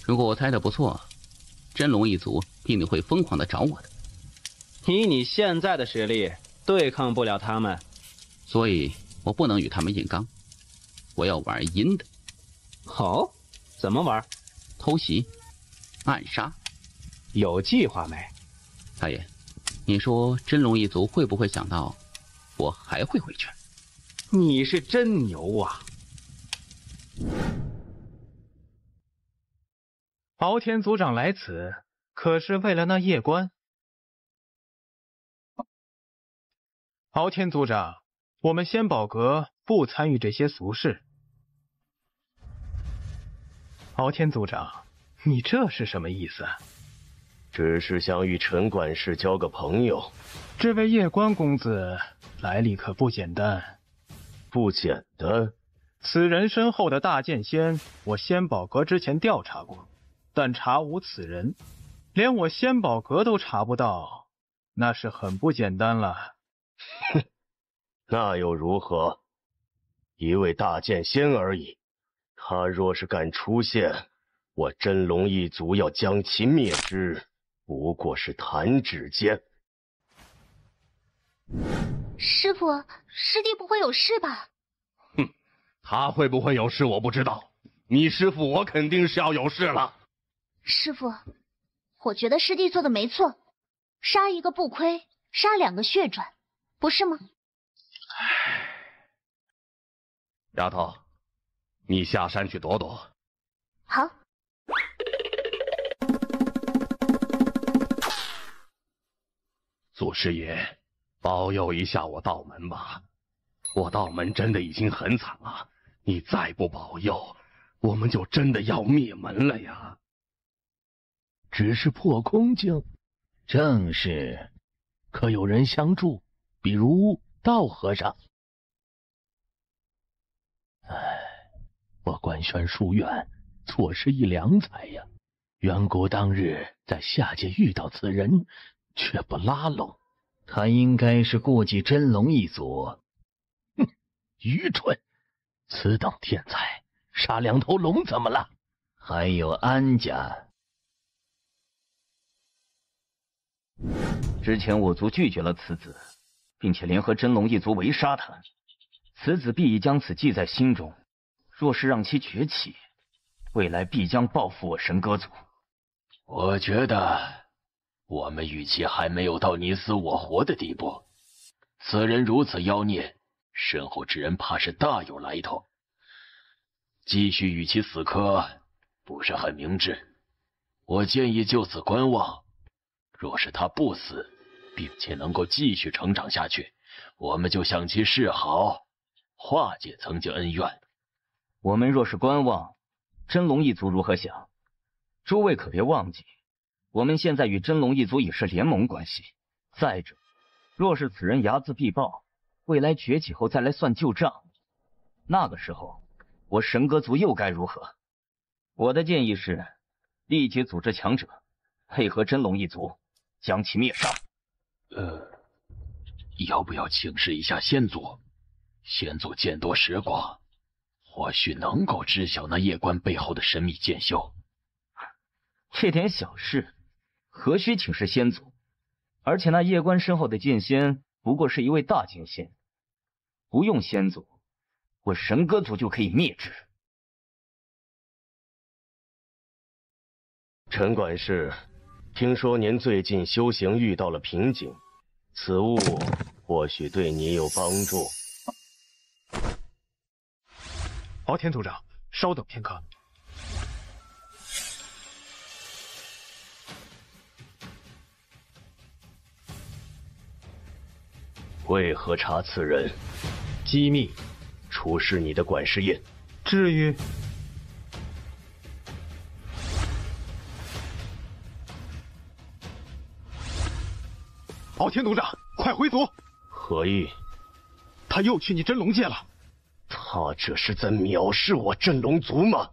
如果我猜的不错，真龙一族必定会疯狂的找我的。以你现在的实力，对抗不了他们，所以我不能与他们硬刚，我要玩阴的。哦，怎么玩？偷袭、暗杀，有计划没？大爷，你说真龙一族会不会想到我还会回去？你是真牛啊！敖天族长来此，可是为了那夜关？敖天族长，我们仙宝阁不参与这些俗事。敖天族长，你这是什么意思？只是想与陈管事交个朋友。这位夜关公子来历可不简单。不简单。此人身后的大剑仙，我仙宝阁之前调查过，但查无此人，连我仙宝阁都查不到，那是很不简单了。哼，那又如何？一位大剑仙而已，他若是敢出现，我真龙一族要将其灭之，不过是弹指间。师傅，师弟不会有事吧？哼，他会不会有事我不知道，你师父我肯定是要有事了。师傅，我觉得师弟做的没错，杀一个不亏，杀2个血赚，不是吗？丫头，你下山去躲躲。好。祖师爷，保佑一下我道门吧！我道门真的已经很惨了，你再不保佑，我们就真的要灭门了呀！只是破空境，正是。可有人相助？比如道和尚。我官宣书院错失一良才呀！远古当日在下界遇到此人，却不拉拢。他应该是顾忌真龙一族。哼，愚蠢！此等天才，杀2头龙怎么了？还有安家。之前我族拒绝了此子，并且联合真龙一族围杀他，此子必已将此记在心中。若是让其崛起，未来必将报复我神歌族。我觉得我们与其还没有到你死我活的地步。此人如此妖孽，身后之人怕是大有来头。继续与其死磕，不是很明智。我建议就此观望。若是他不死，并且能够继续成长下去，我们就向其示好，化解曾经恩怨。我们若是观望，真龙一族如何想？诸位可别忘记，我们现在与真龙一族已是联盟关系。再者，若是此人睚眦必报，未来崛起后再来算旧账，那个时候我神歌族又该如何？我的建议是，立即组织强者，配合真龙一族，将其灭杀。要不要请示一下先祖？先祖见多识广，或许能够知晓那夜关背后的神秘剑修。这点小事，何须请示先祖？而且那夜关身后的剑仙不过是一位大剑仙，不用先祖，我神歌族就可以灭之。陈管事，听说您最近修行遇到了瓶颈，此物或许对你有帮助。敖天族长，稍等片刻。为何查此人？机密。出示你的管事印。至于。敖天族长，快回族！何意？他又去你真龙界了。他这是在藐视我真龙族吗？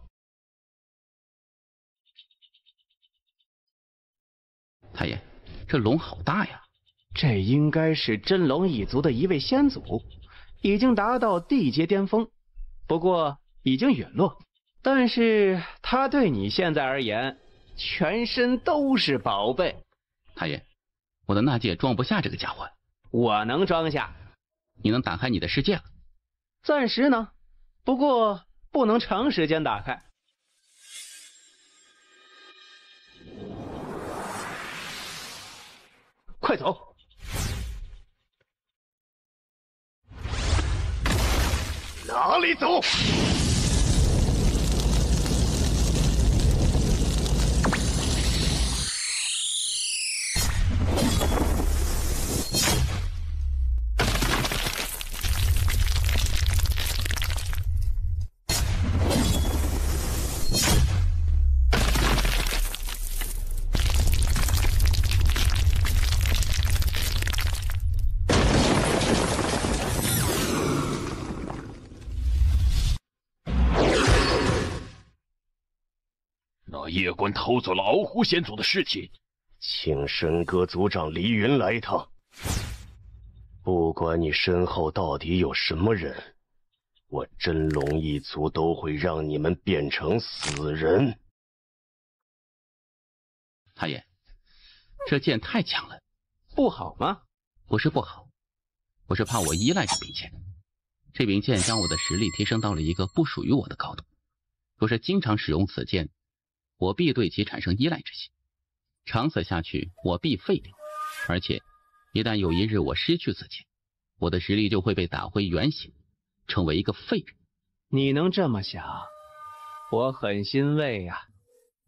太爷，这龙好大呀！这应该是真龙一族的一位先祖，已经达到地阶巅峰，不过已经陨落。但是他对你现在而言，全身都是宝贝。太爷，我的纳戒装不下这个家伙。我能装下。你能打开你的世界了？暂时呢，不过不能长时间打开。快走！哪里走？夜官偷走了鳌狐先祖的尸体，请神阁族长黎云来一趟。不管你身后到底有什么人，我真龙一族都会让你们变成死人。太爷，这剑太强了，不好吗？不是不好，我是怕我依赖这柄剑。这柄剑将我的实力提升到了一个不属于我的高度，若是经常使用此剑，我必对其产生依赖之心，长此下去，我必废掉。而且，一旦有一日我失去此剑，我的实力就会被打回原形，成为一个废人。你能这么想，我很欣慰呀。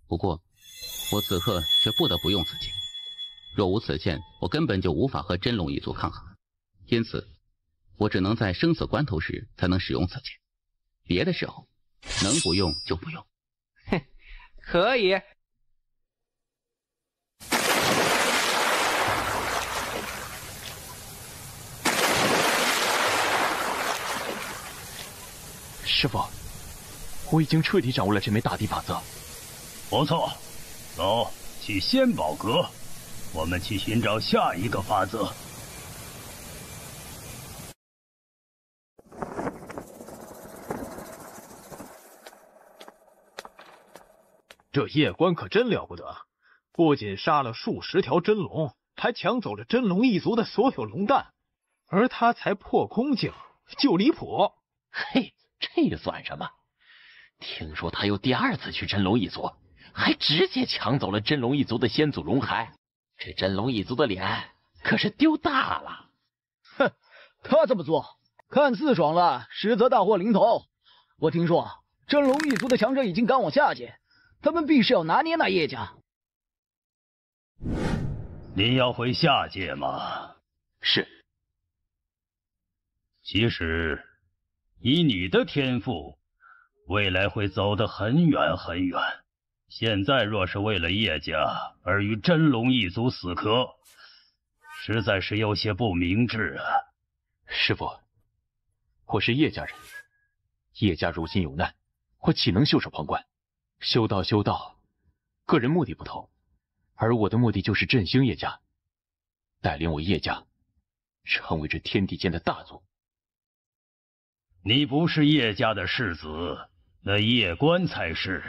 不过，我此刻却不得不用此剑。若无此剑，我根本就无法和真龙一族抗衡。因此，我只能在生死关头时才能使用此剑，别的时候能不用就不用。哼。可以。师傅，我已经彻底掌握了这枚大地法则。不错，走，去仙宝阁，我们去寻找下一个法则。这夜官可真了不得，不仅杀了数十条真龙，还抢走了真龙一族的所有龙蛋，而他才破空境，就离谱。嘿，这算什么？听说他又第二次去真龙一族，还直接抢走了真龙一族的先祖龙骸，这真龙一族的脸可是丢大了。哼，他这么做看似爽了，实则大祸临头。我听说真龙一族的强者已经赶往下界，他们必是要拿捏那叶家。你要回下界吗？是。其实，以你的天赋，未来会走得很远很远。现在若是为了叶家而与真龙一族死磕，实在是有些不明智啊。师父，我是叶家人，叶家如今有难，我岂能袖手旁观？修道，个人目的不同，而我的目的就是振兴叶家，带领我叶家成为这天地间的大族。你不是叶家的世子，那叶官才是。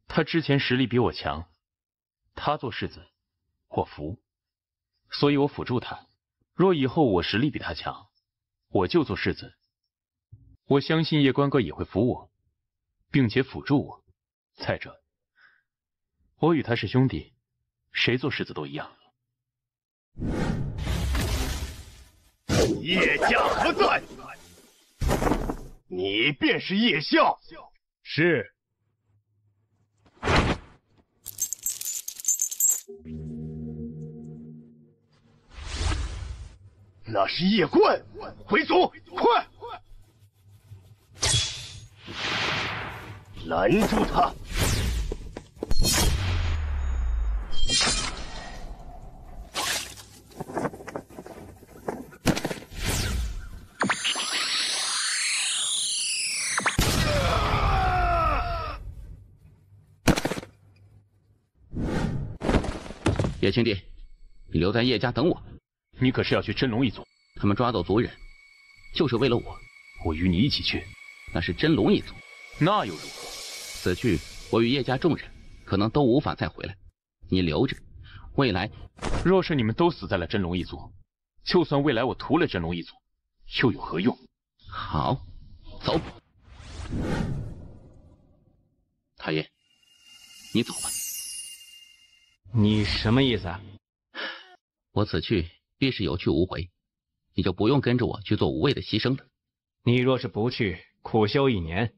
他之前实力比我强，他做世子，我服，所以我辅助他。若以后我实力比他强，我就做世子。我相信叶官哥也会服我，并且辅助我。再者，我与他是兄弟，谁做世子都一样。叶家何在？你便是叶啸。是。那是叶冠，回族，快！拦住他！叶青帝，你留在叶家等我。你可是要去真龙一族？他们抓走族人，就是为了我。我与你一起去。那是真龙一族。那又如何？此去，我与叶家众人可能都无法再回来。你留着，未来若是你们都死在了真龙一族，就算未来我屠了真龙一族，又有何用？好，走。太爷，你走吧。你什么意思啊？我此去必是有去无回，你就不用跟着我去做无谓的牺牲了。你若是不去，苦修1年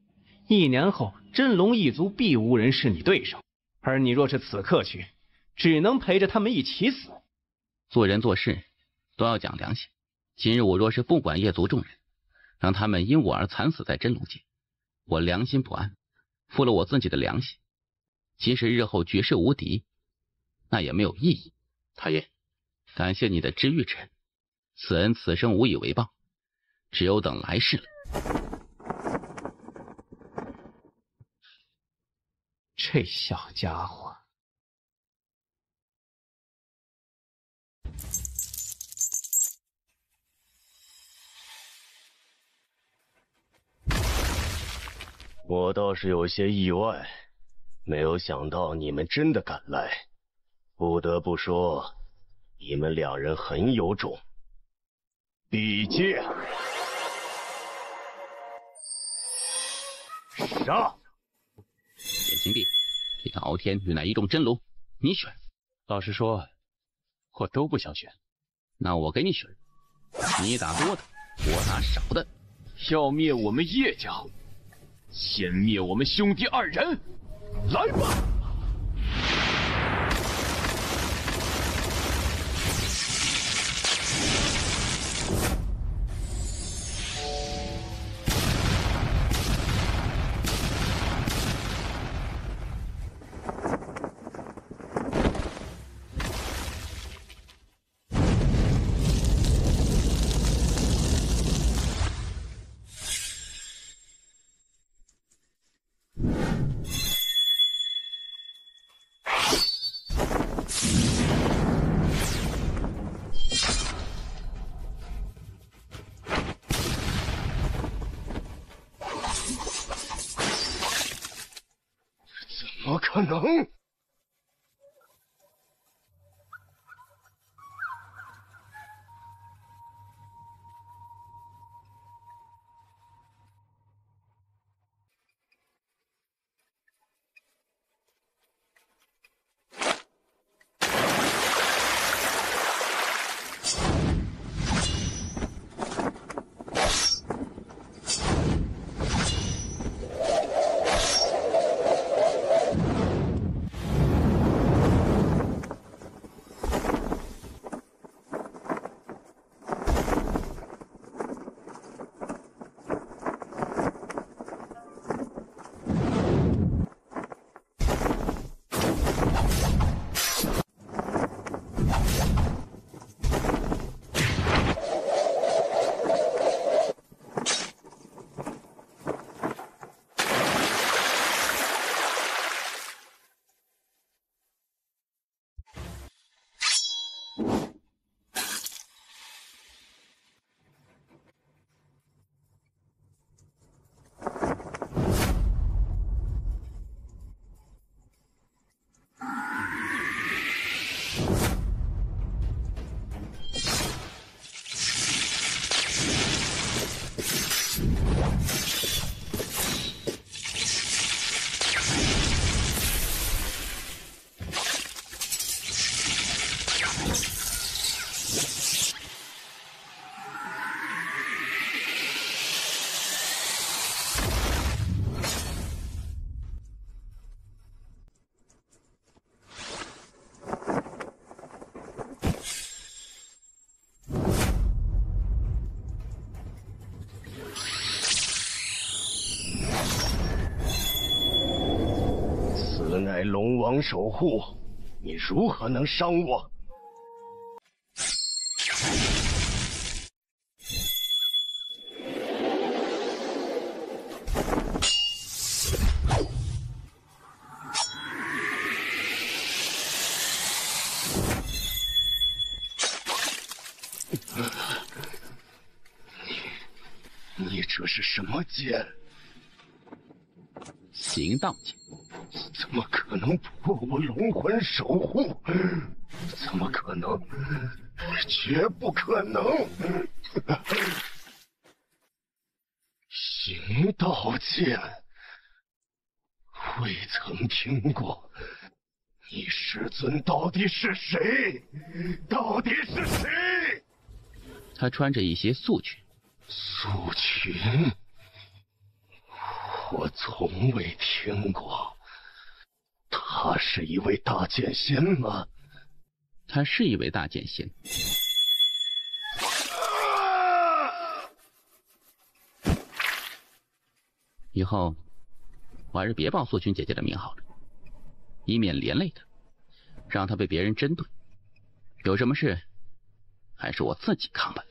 ，1年后真龙一族必无人是你对手。而你若是此刻去，只能陪着他们一起死。做人做事都要讲良心。今日我若是不管叶族众人，让他们因我而惨死在真龙界，我良心不安，负了我自己的良心。即使日后绝世无敌，那也没有意义。太爷，感谢你的知遇之恩，此恩此生无以为报，只有等来世了。这小家伙，我倒是有些意外，没有想到你们真的敢来。不得不说，你们2人很有种。比剑，杀！眼睛弟，这个敖天与乃一众真龙，你选。老实说，我都不想选。那我给你选，你打多的，我打少的。要灭我们叶家，先灭我们兄弟2人，来吧！怎么可能？乃龙王守护，你如何能伤我？你这是什么剑？行道界，怎么可能破我龙魂守护？怎么可能？绝不可能！行道剑，未曾听过。你师尊到底是谁？到底是谁？他穿着一些素裙。素裙，我从未听过。他是一位大剑仙吗？他是一位大剑仙。以后我还是别报素裙姐姐的名好了，以免连累她，让她被别人针对。有什么事，还是我自己扛吧。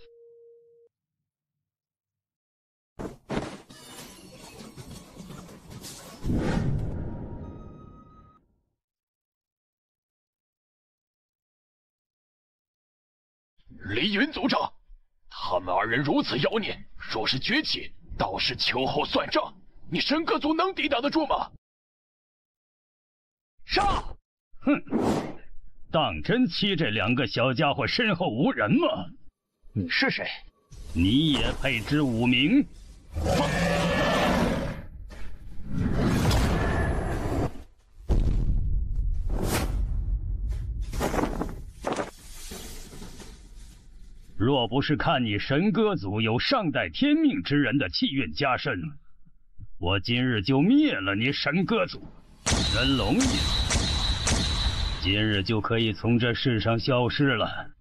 黎云族长，他们二人如此妖孽，若是崛起，倒是秋后算账。你神歌族能抵挡得住吗？杀！哼，当真欺这两个小家伙身后无人吗？你是谁？你也配知武名？若不是看你神歌族有上代天命之人的气运加身，我今日就灭了你神歌族。真龙也，今日就可以从这世上消失了。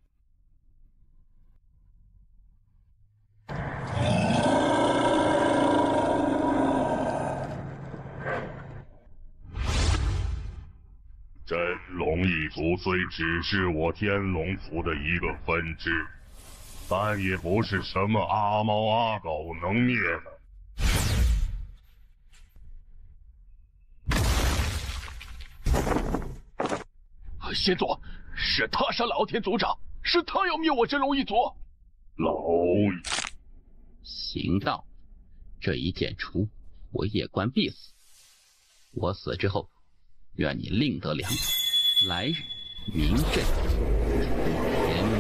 真龙一族虽只是我天龙族的一个分支，但也不是什么阿猫阿狗能灭的。先祖，是他杀老天族长，是他要灭我真龙一族。老爷，行道，这一剑出，我叶关必死。我死之后，愿你另得良缘，来日名震天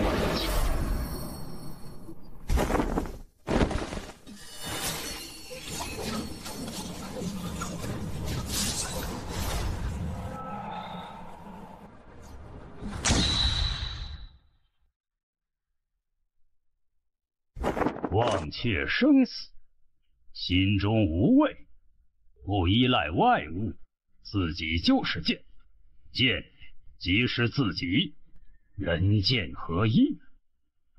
外界。忘却生死，心中无畏，不依赖外物，自己就是剑，剑即是自己，人剑合一。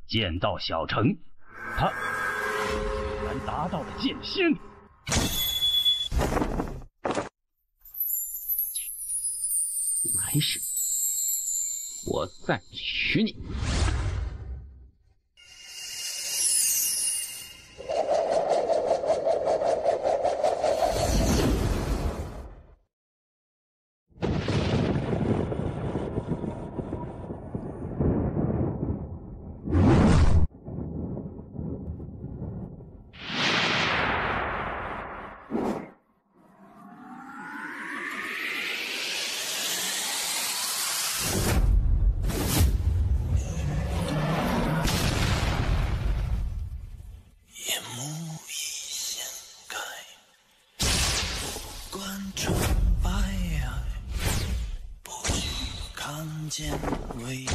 剑道小成，他竟然达到了剑仙。来世，我再娶你。见为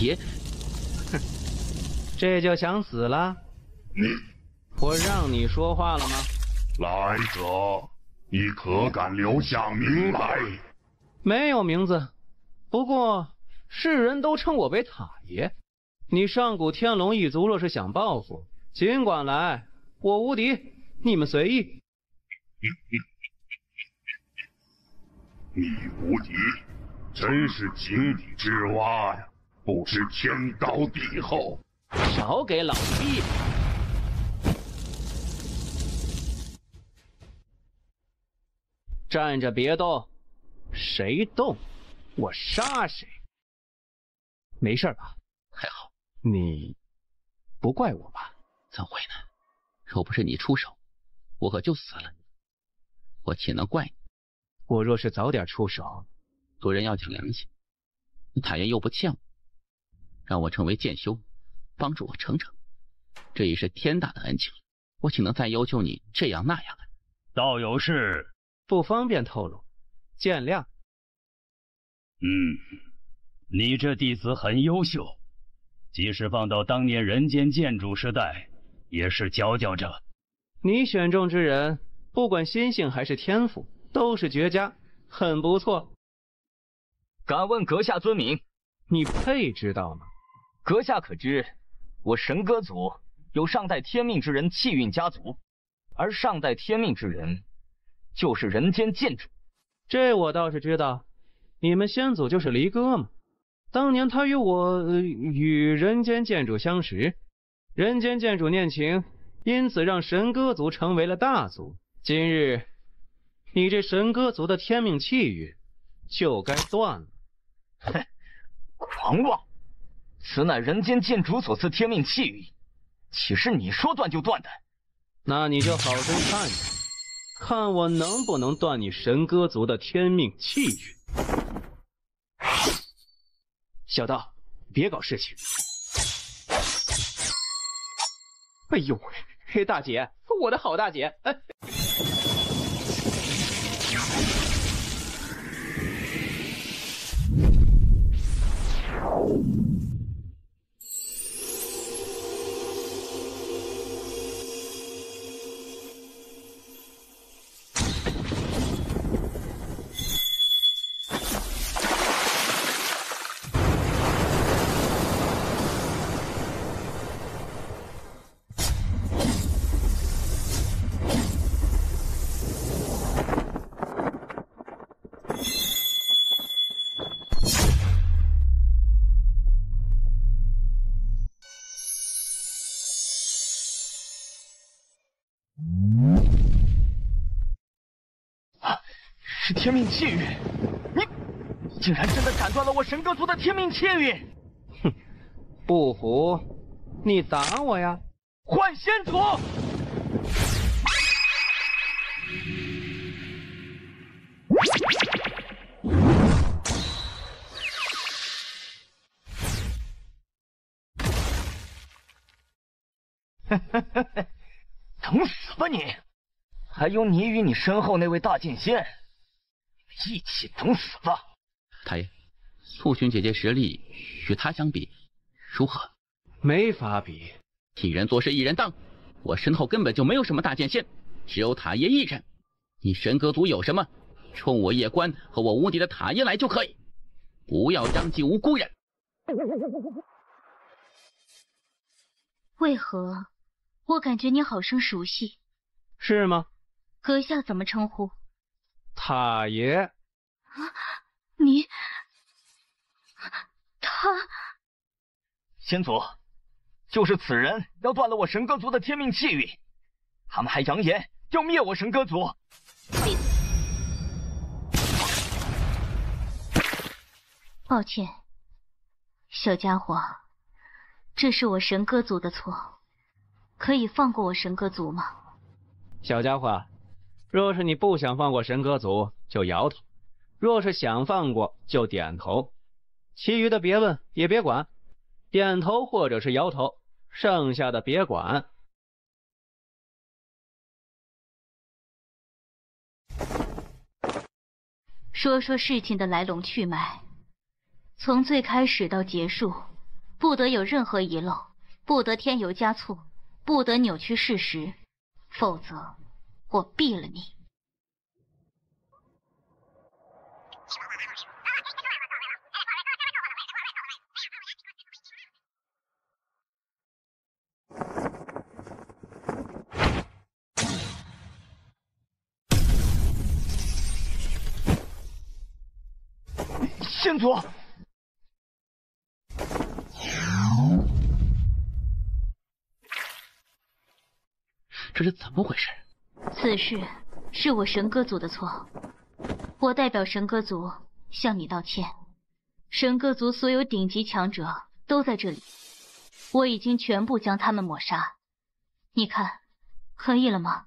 爷，哼，这就想死了？我让你说话了吗？来者，你可敢留下名来？没有名字，不过世人都称我为塔爷。你上古天龙一族若是想报复，尽管来，我无敌，你们随意。你无敌，真是井底之蛙呀！不知天高地厚。少给老子逼！站着别动，谁动，我杀谁。没事吧？还好。你不怪我吧？怎会呢？若不是你出手，我可就死了。我岂能怪你？我若是早点出手，做人要讲良心。塔爷又不欠我，让我成为剑修，帮助我成长，这已是天大的恩情了。我岂能再要求你这样那样的？道友是不方便透露，见谅。你这弟子很优秀，即使放到当年人间剑主时代，也是佼佼者。你选中之人，不管心性还是天赋，都是绝佳，很不错。敢问阁下尊名？你配知道吗？阁下可知，我神歌族有上代天命之人气运家族，而上代天命之人就是人间剑主。这我倒是知道，你们先祖就是离歌嘛。当年他与我与人间剑主相识，人间剑主念情，因此让神歌族成为了大族。今日你这神歌族的天命气运就该断了。哼，狂妄！此乃人间剑主所赐天命气运，岂是你说断就断的？那你就好生看一看，看我能不能断你神歌族的天命气运。小道，别搞事情！哎呦喂，大姐，我的好大姐！哎。是天命气运！你竟然真的斩断了我神歌族的天命气运！哼，不服，你打我呀！幻仙族！等死吧你！还有你与你身后那位大剑仙，一起等死吧！太爷，素裙姐姐实力与她相比，如何？没法比。替人做事一人当，我身后根本就没有什么大剑仙，只有塔爷一人。你神歌族有什么？冲我夜关和我无敌的塔爷来就可以，不要殃及无辜人。为何我感觉你好生熟悉？是吗？阁下怎么称呼？塔爷。你，他，先祖，就是此人要断了我神歌族的天命气运，他们还扬言要灭我神歌族。抱歉，小家伙，这是我神歌族的错，可以放过我神歌族吗？小家伙，若是你不想放过神歌族，就摇头；若是想放过，就点头。其余的别问，也别管，点头或者是摇头，剩下的别管。说说事情的来龙去脉，从最开始到结束，不得有任何遗漏，不得添油加醋，不得扭曲事实，否则我毙了你。先祖，这是怎么回事？此事是我神歌族的错，我代表神歌族向你道歉。神歌族所有顶级强者都在这里，我已经全部将他们抹杀。你看，可以了吗？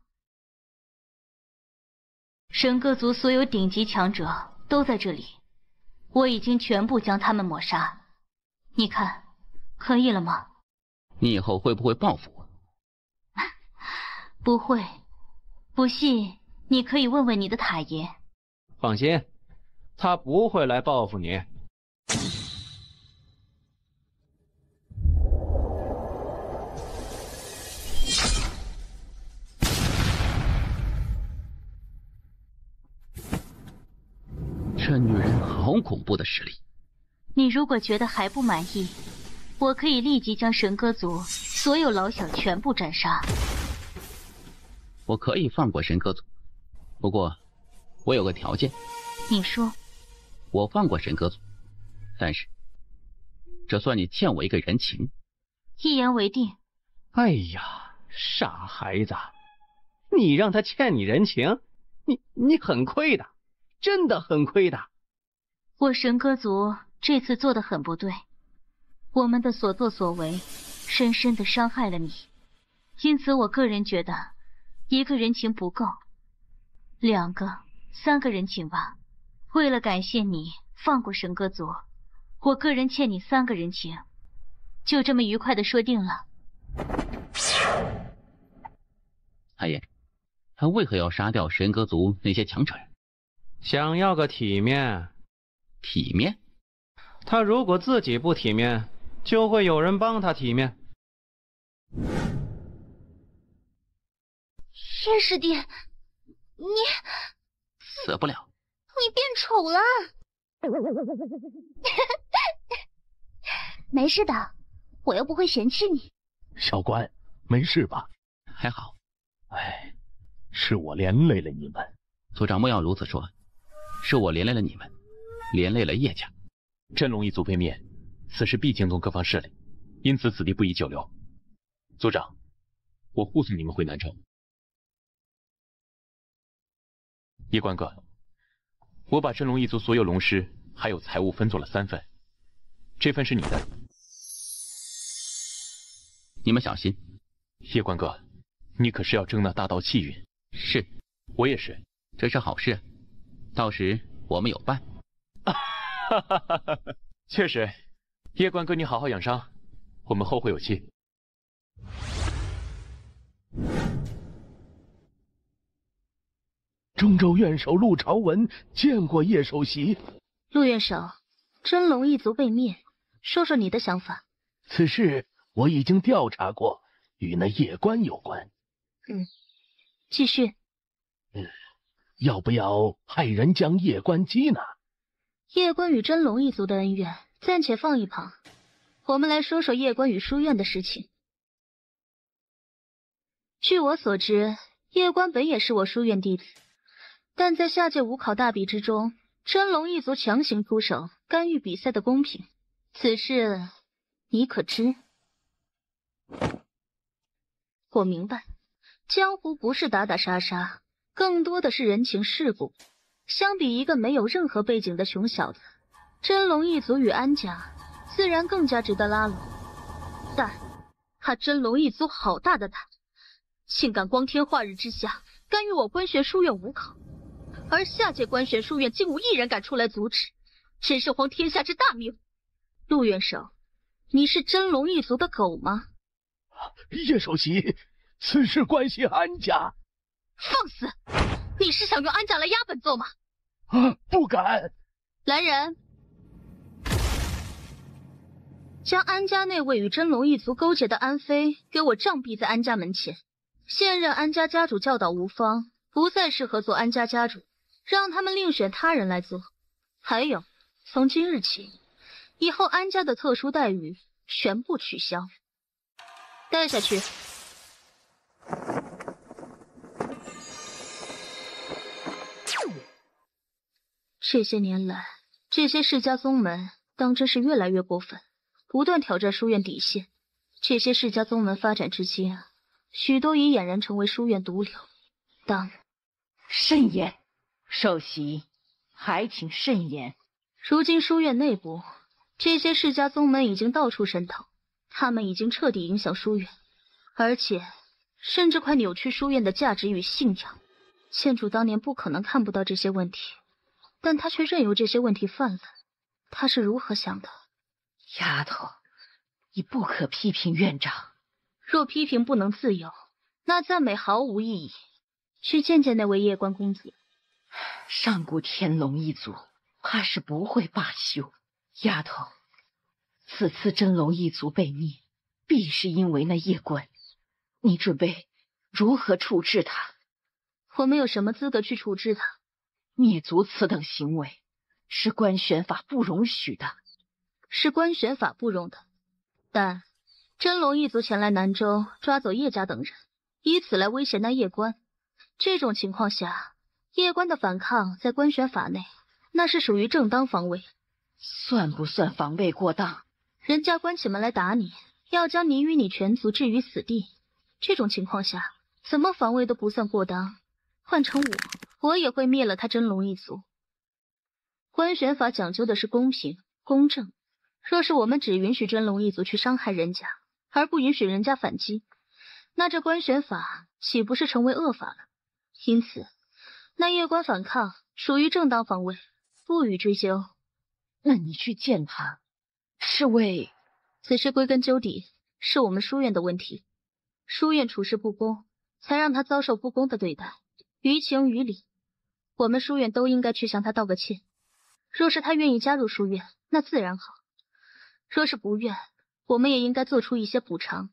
神歌族所有顶级强者都在这里，我已经全部将他们抹杀。你看，可以了吗？你以后会不会报复我？不会，不信你可以问问你的塔爷。放心，他不会来报复你。这女人好恐怖的实力！你如果觉得还不满意，我可以立即将神歌族所有老小全部斩杀。我可以放过神歌族，不过我有个条件。你说。我放过神歌族，但是这算你欠我一个人情。一言为定。哎呀，傻孩子，你让他欠你人情，你很亏的，真的很亏的。我神歌族这次做得很不对，我们的所作所为深深地伤害了你，因此我个人觉得一个人情不够，2个、3个人情吧。为了感谢你放过神歌族，我个人欠你3个人情，就这么愉快地说定了。太爷，他为何要杀掉神歌族那些强者呀？想要个体面。体面？他如果自己不体面，就会有人帮他体面。叶师弟，你死不了。你变丑了。没事的，我又不会嫌弃你。小关，没事吧？还好。哎，是我连累了你们。族长莫要如此说，是我连累了你们，连累了叶家。真龙一族被灭，此事必惊动各方势力，因此此地不宜久留。族长，我护送你们回南州。叶关哥，我把真龙一族所有龙尸还有财物分作了3份，这份是你的。你们小心。叶关哥，你可是要争那大道气运。是，我也是。这是好事，到时我们有伴。确实，叶关哥你好好养伤，我们后会有期。中州院守陆朝文见过叶首席。陆院守，真龙一族被灭，说说你的想法。此事我已经调查过，与那叶关有关。继续。要不要派人将叶关缉拿？叶关与真龙一族的恩怨暂且放一旁，我们来说说叶关与书院的事情。据我所知，叶关本也是我书院弟子，但在下届武考大比之中，真龙一族强行出手，干预比赛的公平，此事你可知？我明白，江湖不是打打杀杀，更多的是人情世故。相比一个没有任何背景的穷小子，真龙一族与安家自然更加值得拉拢。但他真龙一族好大的胆，竟敢光天化日之下干预我官学书院武考，而下届官学书院竟无一人敢出来阻止，真是荒天下之大谬。陆院守，你是真龙一族的狗吗？叶首席，此事关系安家。放肆！你是想用安家来压本奏吗？不敢。来人，将安家那位与真龙一族勾结的安妃给我杖毙在安家门前。现任安家家主教导无方，不再适合做安家家主，让他们另选他人来做。还有，从今日起，以后安家的特殊待遇全部取消。带下去。这些年来，这些世家宗门当真是越来越过分，不断挑战书院底线。这些世家宗门发展至今啊，许多已俨然成为书院毒瘤。慎言，首席，还请慎言。如今书院内部，这些世家宗门已经到处渗透，他们已经彻底影响书院，而且甚至快扭曲书院的价值与信仰。县主当年不可能看不到这些问题，但他却任由这些问题泛滥，他是如何想的？丫头，你不可批评院长。若批评不能自由，那赞美毫无意义。去见见那位夜观公子。上古天龙一族怕是不会罢休。丫头，此次真龙一族被灭，必是因为那夜观。你准备如何处置他？我们有什么资格去处置他？灭族此等行为是官选法不容许的。是官选法不容的，但真龙一族前来南州抓走叶家等人，以此来威胁那夜观。这种情况下，夜观的反抗在官选法内那是属于正当防卫。算不算防卫过当？人家关起门来打你，要将你与你全族置于死地，这种情况下怎么防卫都不算过当。换成我也会灭了他真龙一族。官选法讲究的是公平公正，若是我们只允许真龙一族去伤害人家，而不允许人家反击，那这官选法岂不是成为恶法了？因此那夜观反抗属于正当防卫，不予追究。那你去见他是为……此事归根究底是我们书院的问题，书院处事不公，才让他遭受不公的对待。于情于理，我们书院都应该去向他道个歉。若是他愿意加入书院，那自然好；若是不愿，我们也应该做出一些补偿。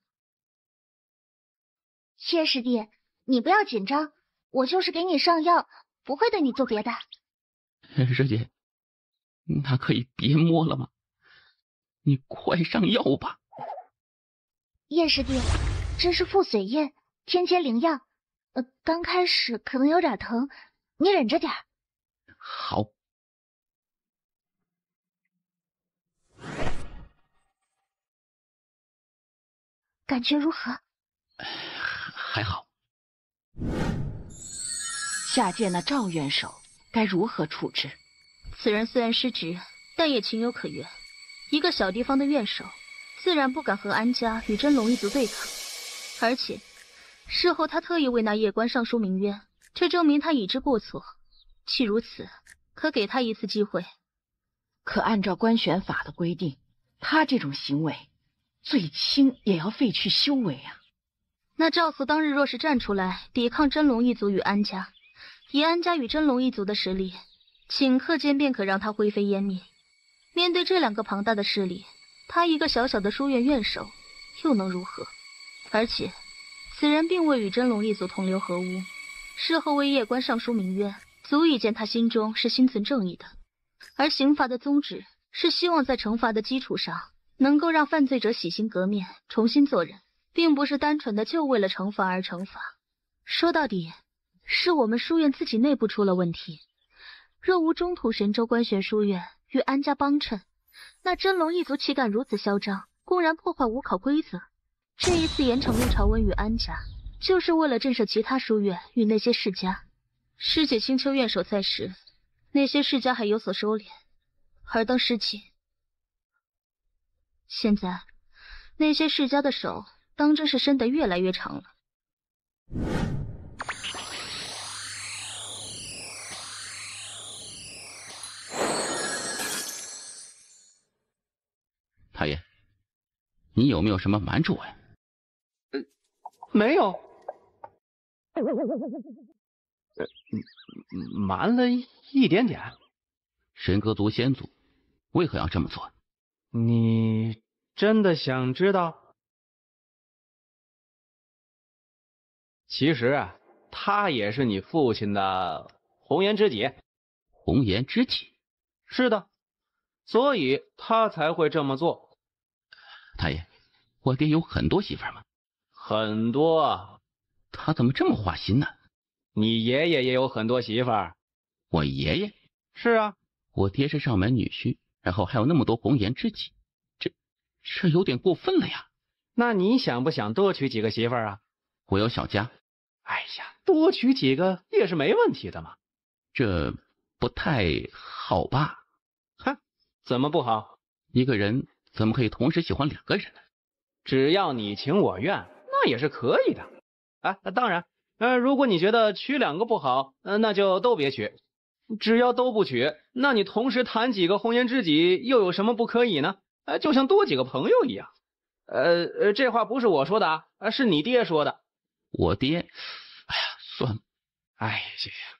谢师弟，你不要紧张，我就是给你上药，不会对你做别的。师姐，那可以别摸了吗？你快上药吧。叶师弟，这是附水液，天阶灵药。刚开始可能有点疼，你忍着点。好。感觉如何？还好。下界那赵院首该如何处置？此人虽然失职，但也情有可原。一个小地方的院首，自然不敢和安家与真龙一族对抗。而且事后他特意为那夜观上书鸣冤，这证明他已知过错。既如此，可给他一次机会。可按照官选法的规定，他这种行为最轻也要废去修为啊。那赵素当日若是站出来抵抗真龙一族与安家，以安家与真龙一族的实力，顷刻间便可让他灰飞烟灭。面对这两个庞大的势力，他一个小小的书院院首又能如何？而且此人并未与真龙一族同流合污，事后为夜观上书鸣冤，足以见他心中是心存正义的。而刑罚的宗旨是希望在惩罚的基础上，能够让犯罪者洗心革面，重新做人，并不是单纯的就为了惩罚而惩罚。说到底，是我们书院自己内部出了问题。若无中土神州官选书院与安家帮衬，那真龙一族岂敢如此嚣张，公然破坏武考规则？这一次严惩陆朝文与安家，就是为了震慑其他书院与那些世家。师姐青丘院首在时，那些世家还有所收敛，而当师姐现在，那些世家的手当真是伸得越来越长了。太爷，你有没有什么瞒着我呀？没有。瞒了一点点。神歌族先祖为何要这么做？你真的想知道？其实啊，他也是你父亲的红颜知己。红颜知己？是的，所以他才会这么做。太爷，我爹有很多媳妇儿吗？很多。他怎么这么花心呢？你爷爷也有很多媳妇儿。我爷爷？是啊，我爹是上门女婿，然后还有那么多红颜知己，这有点过分了呀。那你想不想多娶几个媳妇儿啊？我有小家。哎呀，多娶几个也是没问题的嘛。这不太好吧？哼，怎么不好？一个人怎么可以同时喜欢2个人呢？只要你情我愿，那也是可以的。啊，当然，如果你觉得娶2个不好，那就都别娶。只要都不娶，那你同时谈几个红颜知己又有什么不可以呢？就像多几个朋友一样。这话不是我说的啊，是你爹说的。我爹，哎呀，算了，哎，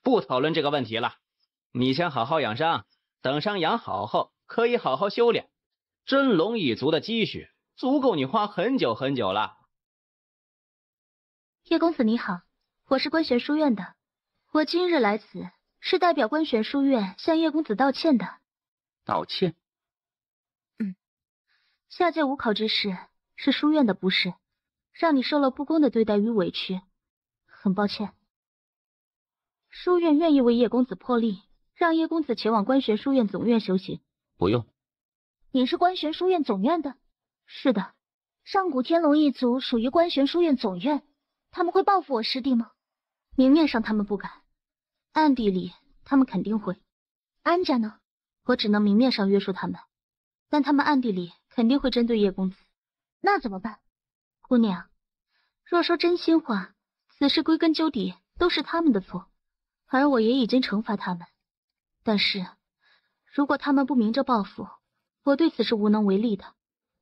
不讨论这个问题了。你先好好养伤，等伤养好后，可以好好修炼。真龙一族的积蓄足够你花很久很久了。叶公子你好，我是观玄书院的，我今日来此是代表观玄书院向叶公子道歉的。道歉？下届五考之事是书院的不是，让你受了不公的对待与委屈，很抱歉。书院愿意为叶公子破例，让叶公子前往观玄书院总院修行。不用。您是观玄书院总院的？是的，上古天龙一族属于观玄书院总院，他们会报复我师弟吗？明面上他们不敢，暗地里他们肯定会。安家呢？我只能明面上约束他们，但他们暗地里肯定会针对叶公子。那怎么办？姑娘，若说真心话，此事归根究底都是他们的错，而我也已经惩罚他们。但是如果他们不明着报复，我对此是无能为力的。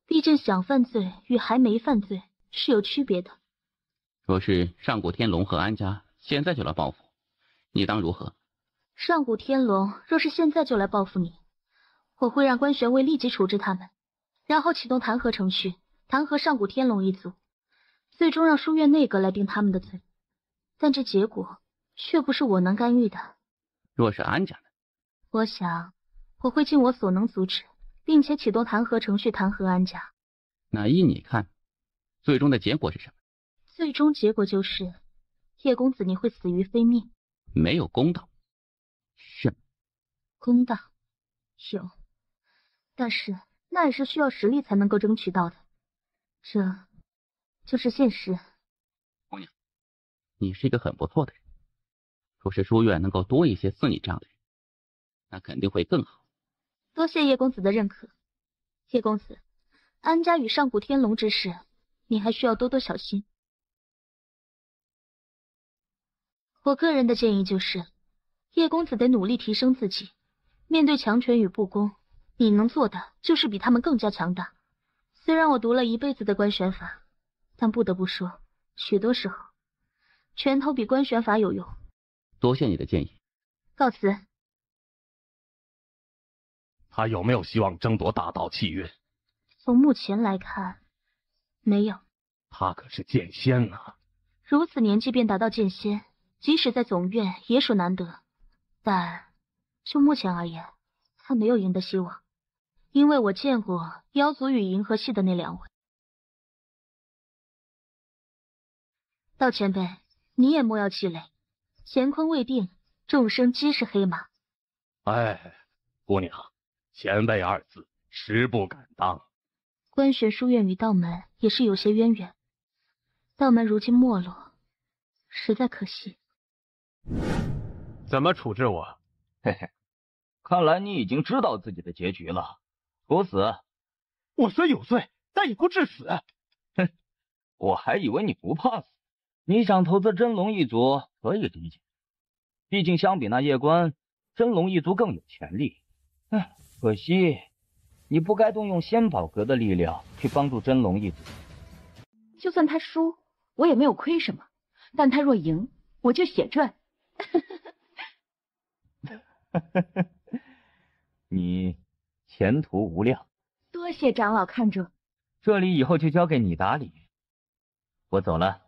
毕竟想犯罪与还没犯罪是有区别的。若是上古天龙和安家现在就来报复，你当如何？上古天龙若是现在就来报复你，我会让观玄卫立即处置他们，然后启动弹劾程序，弹劾上古天龙一族，最终让书院内阁来定他们的罪。但这结果却不是我能干预的。若是安家呢？我想我会尽我所能阻止，并且启动弹劾程序弹劾安家。那依你看，最终的结果是什么？最终结果就是叶公子你会死于非命。没有公道。是。公道有，但是那也是需要实力才能够争取到的，这就是现实。姑娘，你是一个很不错的人，若是书院能够多一些似你这样的人，那肯定会更好。多谢叶公子的认可。叶公子，安家与上古天龙之事，你还需要多多小心。我个人的建议就是，叶公子得努力提升自己，面对强权与不公，你能做的就是比他们更加强大。虽然我读了一辈子的观玄法，但不得不说，许多时候拳头比观玄法有用。多谢你的建议。告辞。他有没有希望争夺大道契约？从目前来看，没有。他可是剑仙啊！如此年纪便达到剑仙，即使在总院也属难得。但就目前而言，他没有赢的希望，因为我见过妖族与银河系的那2位。道前辈，你也莫要气馁，乾坤未定，众生皆是黑马。哎，姑娘，前辈2字实不敢当。观玄书院与道门也是有些渊源，道门如今没落，实在可惜。怎么处置我？嘿嘿，看来你已经知道自己的结局了，处死。我虽有罪，但也不致死。哼，我还以为你不怕死。你想投资真龙一族可以理解，毕竟相比那夜观，真龙一族更有潜力。唉，可惜你不该动用仙宝阁的力量去帮助真龙一族。就算他输，我也没有亏什么，但他若赢，我就血赚。你前途无量。多谢长老看着。这里以后就交给你打理，我走了。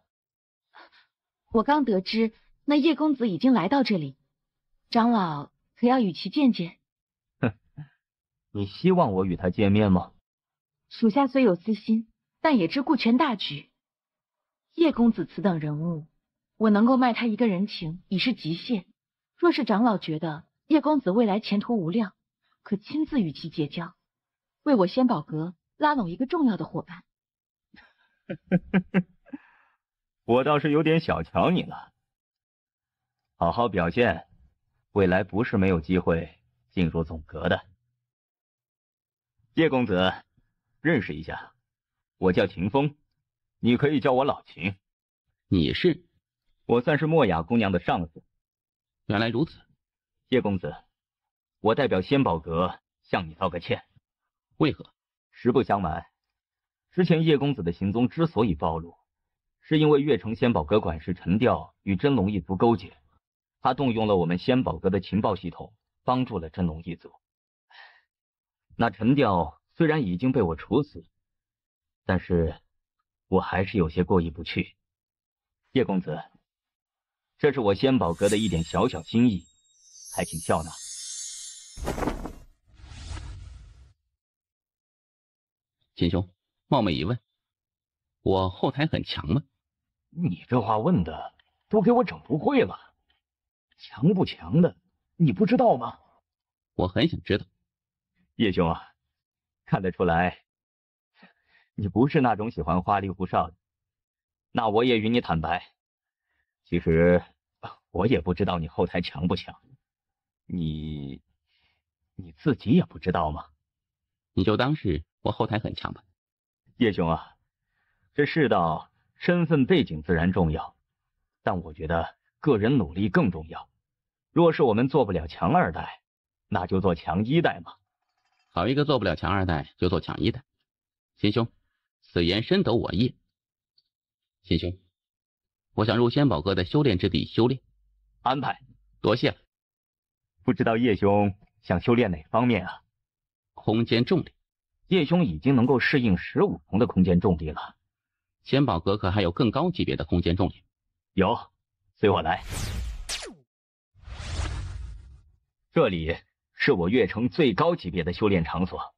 我刚得知那叶公子已经来到这里，长老可要与其见见？哼，你希望我与他见面吗？属下虽有私心，但也知顾全大局。叶公子此等人物，我能够卖他一个人情已是极限。若是长老觉得叶公子未来前途无量，可亲自与其结交，为我仙宝阁拉拢一个重要的伙伴。我倒是有点小瞧你了。好好表现，未来不是没有机会进入总阁的。叶公子，认识一下，我叫秦风，你可以叫我老秦。你是？我算是莫雅姑娘的上司。原来如此。叶公子，我代表仙宝阁向你道个歉。为何？实不相瞒，之前叶公子的行踪之所以暴露，是因为月城仙宝阁管事陈调与真龙一族勾结，他动用了我们仙宝阁的情报系统，帮助了真龙一族。那陈调虽然已经被我处死，但是我还是有些过意不去。叶公子，这是我仙宝阁的一点小小心意，还请笑纳。秦兄，冒昧一问，我后台很强吗？你这话问的都给我整不会了，强不强的你不知道吗？我很想知道。叶兄啊，看得出来你不是那种喜欢花里胡哨的。那我也与你坦白，其实我也不知道你后台强不强，你自己也不知道吗？你就当是我后台很强吧。叶兄啊，这世道身份背景自然重要，但我觉得个人努力更重要。若是我们做不了强二代，那就做强一代嘛。好一个做不了强二代就做强一代。秦兄，此言深得我意。秦兄，我想入仙宝阁的修炼之地修炼。安排，多谢了。不知道叶兄想修炼哪方面啊？空间重力。叶兄已经能够适应15重的空间重力了。仙宝阁可还有更高级别的空间重力？有，随我来。这里是我月城最高级别的修炼场所，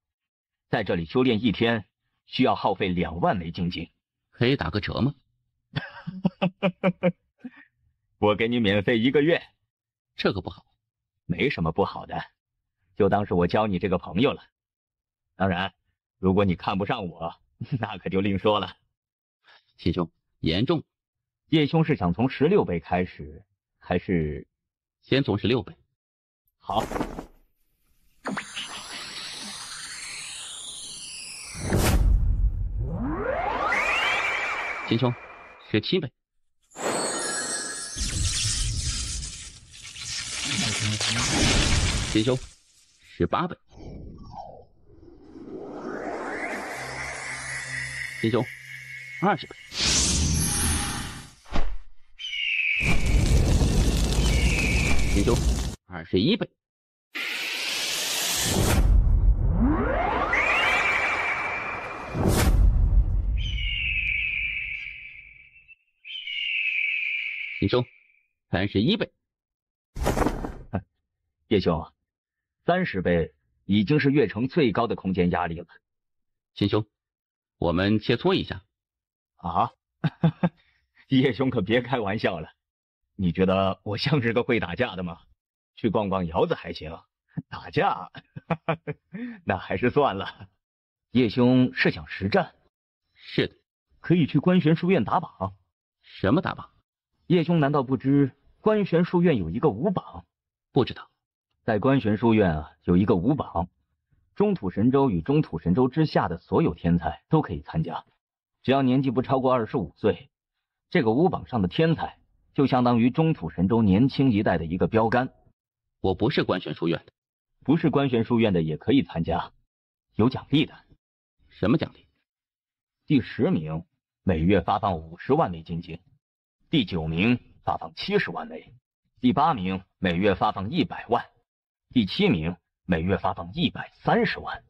在这里修炼1天需要耗费2万枚金晶。可以打个折吗？我给你免费1个月。这个不好。没什么不好的，就当是我交你这个朋友了。当然，如果你看不上我，那可就另说了。秦兄，严重。叶兄是想从16倍开始，还是先从16倍？好。秦兄，17倍。秦兄，18倍。秦兄，20倍。秦兄，21倍。秦兄，31倍。叶兄，30倍已经是月城最高的空间压力了。秦兄，我们切磋一下。啊？叶兄可别开玩笑了，你觉得我像是个会打架的吗？去逛逛窑子还行，打架那还是算了。叶兄是想实战？是的。可以去观玄书院打榜。什么打榜？叶兄难道不知观玄书院有一个5榜？不知道。在观玄书院啊，有一个5榜，中土神州与中土神州之下的所有天才都可以参加，只要年纪不超过25岁，这个5榜上的天才就相当于中土神州年轻一代的一个标杆。我不是观玄书院的。不是观玄书院的也可以参加，有奖励的。什么奖励？第10名每月发放50万枚金晶，第9名发放70万枚，第8名每月发放100万，第7名每月发放130万。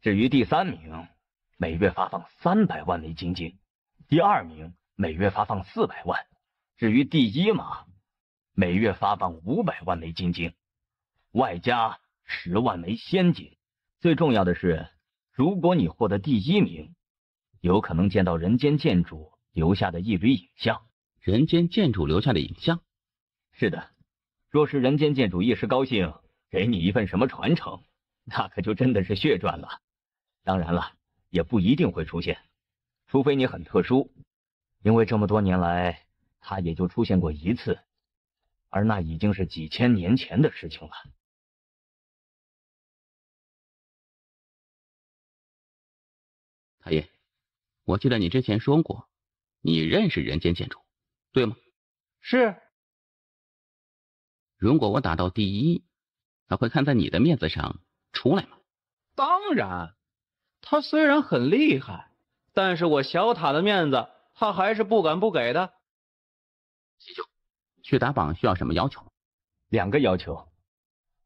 至于第3名，每月发放300万枚金晶，第2名每月发放400万，至于第1马，每月发放500万枚金晶，外加10万枚仙晶。最重要的是，如果你获得第1名，有可能见到人间建筑留下的一缕影像。人间建筑留下的影像？是的，若是人间建筑一时高兴给你一份什么传承，那可就真的是血赚了。当然了，也不一定会出现，除非你很特殊，因为这么多年来，他也就出现过一次，而那已经是几千年前的事情了。太爷，我记得你之前说过，你认识人间剑主，对吗？是。如果我打到第一，他会看在你的面子上出来吗？当然，他虽然很厉害，但是我小塔的面子，他还是不敢不给的。七舅，去打榜需要什么要求？2个要求，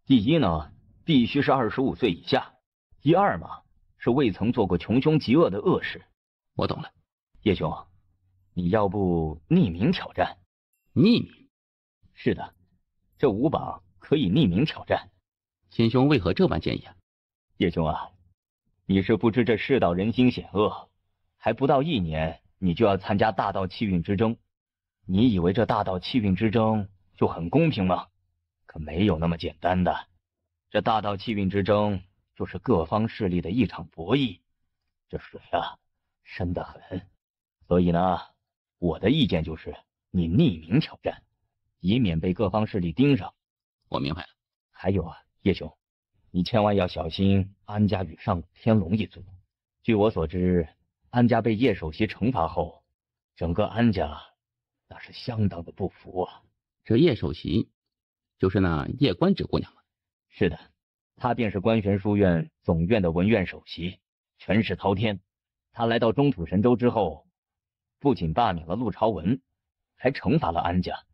第一呢，必须是25岁以下；第二嘛，是未曾做过穷凶极恶的恶事。我懂了，叶兄，你要不匿名挑战？匿名？是的，这5榜可以匿名挑战。秦兄为何这般建议啊？叶兄啊，你是不知这世道人心险恶，还不到1年，你就要参加大道气运之争。你以为这大道气运之争就很公平吗？可没有那么简单的。这大道气运之争就是各方势力的一场博弈，这水啊，深得很。所以呢，我的意见就是你匿名挑战，以免被各方势力盯上。我明白了。还有啊，叶兄，你千万要小心安家与上古天龙一族。据我所知，安家被叶首席惩罚后，整个安家那是相当的不服啊。这叶首席就是那叶官职姑娘吗？是的，她便是观玄书院总院的文院首席，权势滔天。她来到中土神州之后，不仅罢免了陆朝文，还惩罚了安家。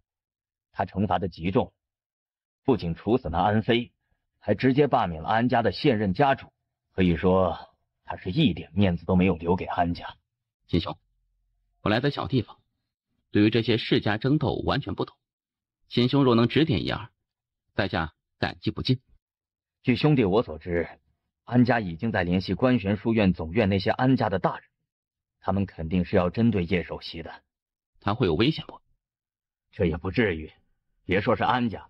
她惩罚的极重，不仅处死那安妃，还直接罢免了安家的现任家主。可以说，她是一点面子都没有留给安家。秦兄，我来自小地方，对于这些世家争斗完全不懂。秦兄若能指点一二，在下感激不尽。据兄弟我所知，安家已经在联系观玄书院总院那些安家的大人，他们肯定是要针对叶首席的。他会有危险不？这也不至于，别说是安家，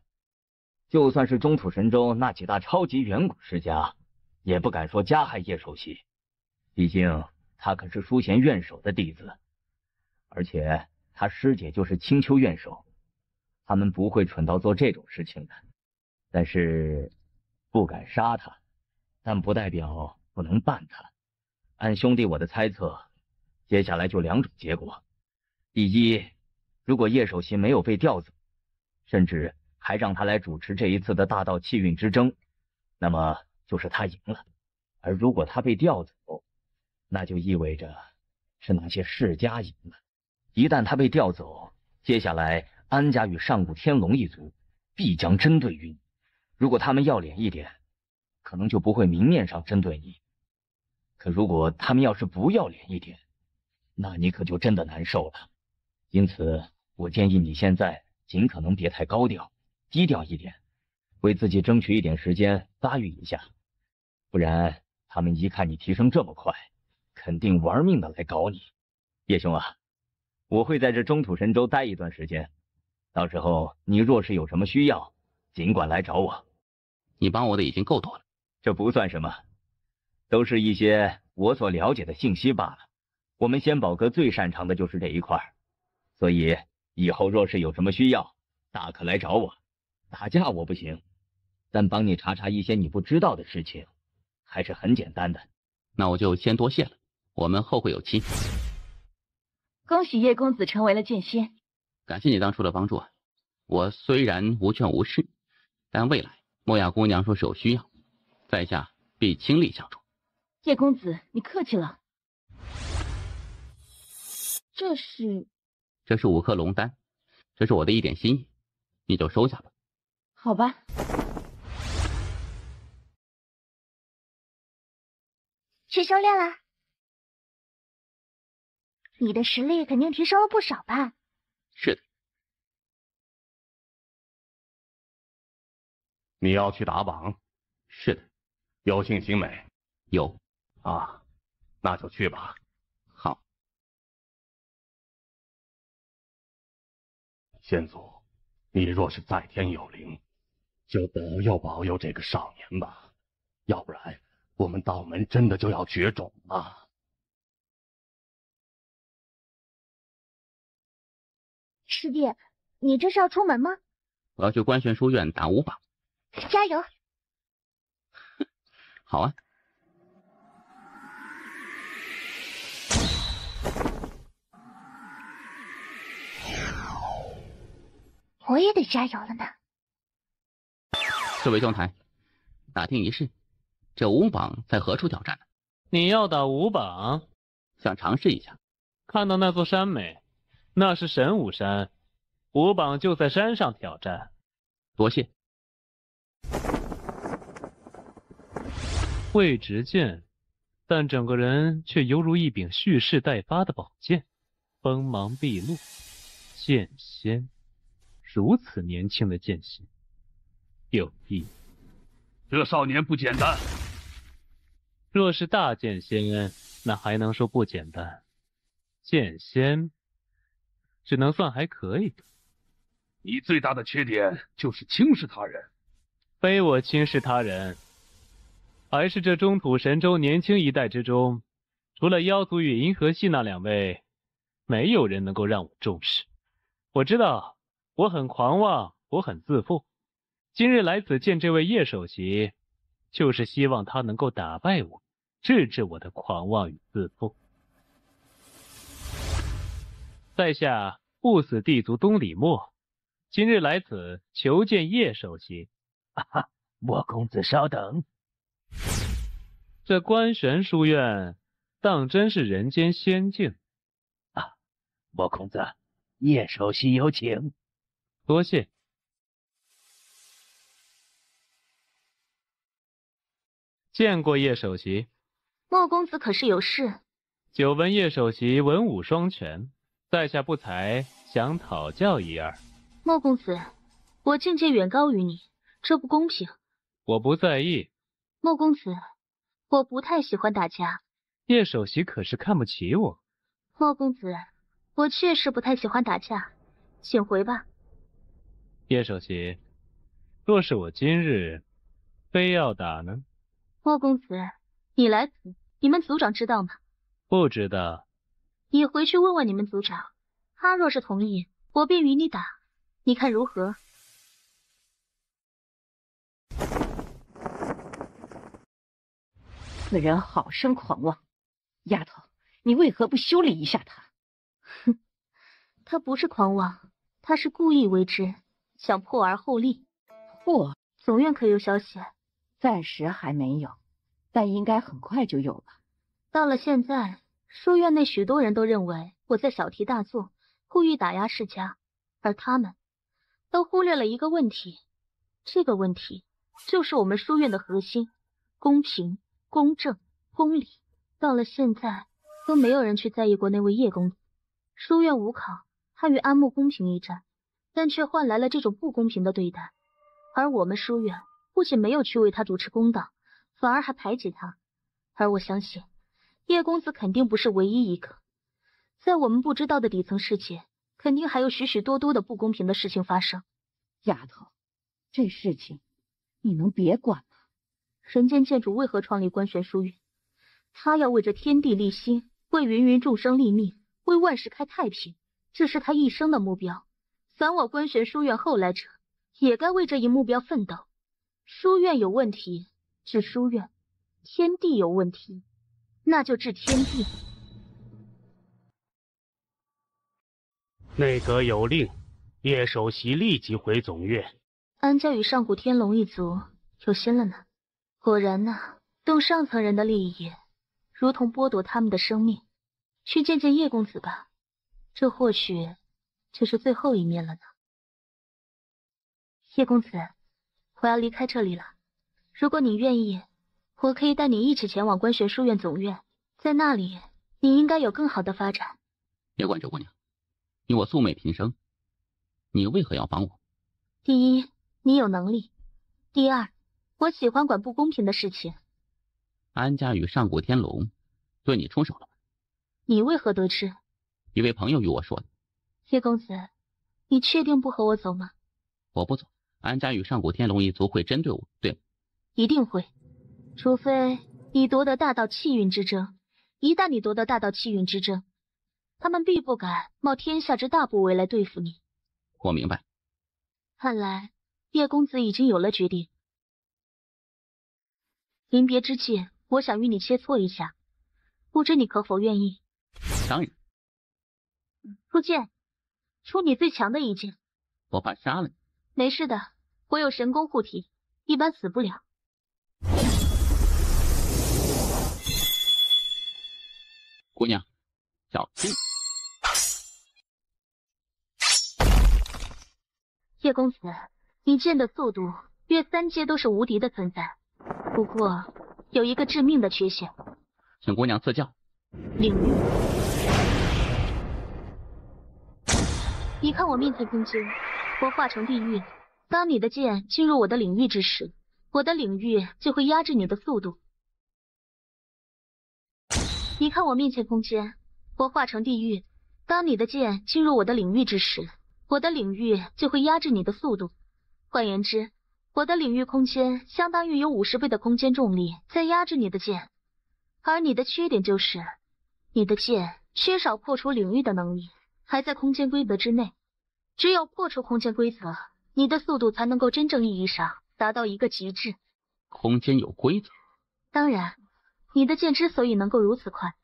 就算是中土神州那几大超级远古世家，也不敢说加害叶首席。毕竟他可是书贤院首的弟子，而且他师姐就是青丘院首，他们不会蠢到做这种事情的。但是不敢杀他，但不代表不能办他。按兄弟我的猜测，接下来就2种结果：第一，如果叶首席没有被调走，甚至还让他来主持这一次的大道气运之争，那么就是他赢了；而如果他被调走，那就意味着是那些世家赢了。一旦他被调走，接下来安家与上古天龙一族必将针对于你。如果他们要脸一点，可能就不会明面上针对你；可如果他们要是不要脸一点，那你可就真的难受了。因此，我建议你现在尽可能别太高调，低调一点，为自己争取一点时间发育一下。不然，他们一看你提升这么快，肯定玩命的来搞你。叶兄啊，我会在这中土神州待一段时间，到时候你若是有什么需要，尽管来找我。你帮我的已经够多了。这不算什么，都是一些我所了解的信息罢了。我们仙宝阁最擅长的就是这一块，所以以后若是有什么需要，大可来找我。打架我不行，但帮你查查一些你不知道的事情，还是很简单的。那我就先多谢了，我们后会有期。恭喜叶公子成为了剑仙，感谢你当初的帮助啊！我虽然无权无势，但未来莫雅姑娘若是有需要，在下必倾力相助。叶公子，你客气了。这是5颗龙丹，这是我的一点心意，你就收下吧。好吧。去修炼啦？你的实力肯定提升了不少吧？是的。你要去打榜？是的。有信心没？有。啊，那就去吧。好。先祖，你若是在天有灵，就保佑保佑这个少年吧。要不然我们道门真的就要绝种了。师弟，你这是要出门吗？我要去官宣书院打5榜。加油！好啊。我也得加油了呢。各位中台，打听一事，这5榜在何处挑战呢？你要打5榜？想尝试一下。看到那座山没？那是神武山，5榜就在山上挑战。多谢。未执剑，但整个人却犹如一柄蓄势待发的宝剑，锋芒毕露。剑仙，如此年轻的剑仙，有意。这少年不简单。若是大剑仙，那还能说不简单。剑仙，只能算还可以。你最大的缺点就是轻视他人。非我轻视他人，而是这中土神州年轻一代之中，除了妖族与银河系那2位，没有人能够让我重视。我知道我很狂妄，我很自负。今日来此见这位叶首席，就是希望他能够打败我，制止我的狂妄与自负。在下不死地族东李默，今日来此求见叶首席。莫公子稍等。这官玄书院当真是人间仙境啊！莫公子，叶首席有请。多谢。见过叶首席。莫公子可是有事？久闻叶首席文武双全，在下不才，想讨教一二。莫公子，我境界远高于你，这不公平。我不在意。莫公子，我不太喜欢打架。叶首席可是看不起我。莫公子，我确实不太喜欢打架，请回吧。叶首席，若是我今日非要打呢？莫公子，你来此，你们族长知道吗？不知道。你回去问问你们族长，他若是同意，我便与你打，你看如何？此人好生狂妄，丫头，你为何不修理一下他？哼，他不是狂妄，他是故意为之，想破而后立。总院可有消息？暂时还没有，但应该很快就有了。到了现在，书院内许多人都认为我在小题大做，故意打压世家，而他们都忽略了一个问题，这个问题就是我们书院的核心：公平、公正、公理。到了现在，都没有人去在意过那位叶公子。书院无考，他与安慕公平一战，但却换来了这种不公平的对待。而我们书院不仅没有去为他主持公道，反而还排挤他。而我相信，叶公子肯定不是唯一一个。在我们不知道的底层世界，肯定还有许许多多的不公平的事情发生。丫头，这事情你能别管吗？人间剑主为何创立官玄书院？他要为这天地立心，为芸芸众生立命，为万世开太平，这是他一生的目标。凡我官玄书院后来者，也该为这一目标奋斗。书院有问题，治书院；天地有问题，那就治天地。内阁有令，叶首席立即回总院。安家与上古天龙一族有心了呢。果然呢，动上层人的利益，如同剥夺他们的生命。去见见叶公子吧，这或许就是最后一面了呢。叶公子，我要离开这里了。如果你愿意，我可以带你一起前往官玄书院总院，在那里你应该有更好的发展。别管这姑娘，你我素昧平生，你为何要帮我？第一，你有能力；第二，我喜欢管不公平的事情。安家与上古天龙对你出手了吗？你为何得知？一位朋友与我说的。叶公子，你确定不和我走吗？我不走，安家与上古天龙一族会针对我，对吗？一定会。除非你夺得大道气运之证。一旦你夺得大道气运之证，他们必不敢冒天下之大不韪来对付你。我明白。看来叶公子已经有了决定。临别之际，我想与你切磋一下，不知你可否愿意？当然。出剑，出你最强的一剑。我怕杀了你。没事的，我有神功护体，一般死不了。姑娘，小心！叶公子，你剑的速度约3阶都是无敌的存在，不过有一个致命的缺陷。请姑娘赐教。领域。你看我面前空间，我化成地狱。当你的剑进入我的领域之时，我的领域就会压制你的速度。你看我面前空间，我化成地狱。当你的剑进入我的领域之时，我的领域就会压制你的速度。换言之，我的领域空间相当于有50倍的空间重力在压制你的剑。而你的缺点就是，你的剑缺少破除领域的能力，还在空间规则之内。只有破除空间规则，你的速度才能够真正意义上达到一个极致。空间有规则。当然，你的剑之所以能够如此快，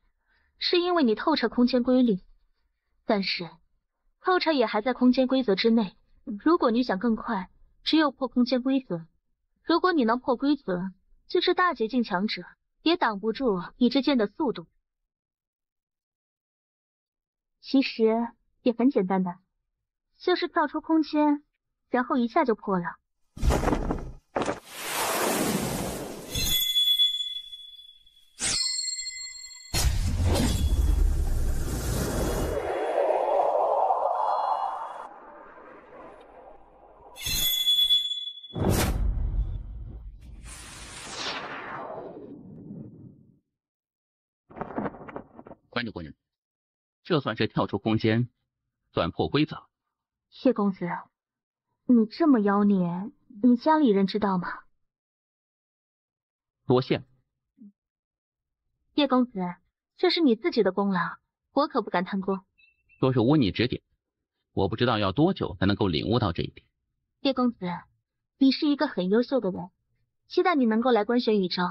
是因为你透彻空间规律。但是，透彻也还在空间规则之内。如果你想更快，只有破空间规则。如果你能破规则，就是大捷径强者，也挡不住你这剑的速度。其实也很简单的，就是跳出空间，然后一下就破了。关着姑娘，这算是跳出空间，算破规则。叶公子，你这么妖孽，你家里人知道吗？多谢了。叶公子，这是你自己的功劳，我可不敢贪功。若是无你指点，我不知道要多久才能够领悟到这一点。叶公子，你是一个很优秀的人，期待你能够来观选宇宙，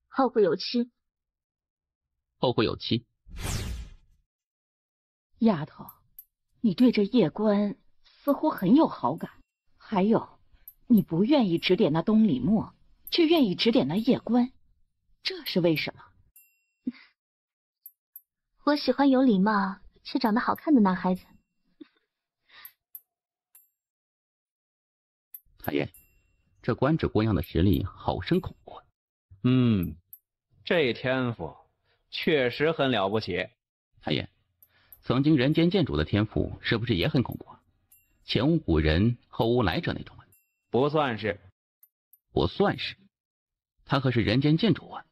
后会有期。后会有期。丫头，你对这叶官似乎很有好感，还有，你不愿意指点那东李墨，却愿意指点那叶官，这是为什么？我喜欢有礼貌且长得好看的男孩子。太爷，这官职姑娘的实力好生恐怖。这天赋确实很了不起。太爷，曾经人间剑主的天赋是不是也很恐怖啊？前无古人后无来者那种啊？不算是。不算是。他可是人间剑主啊！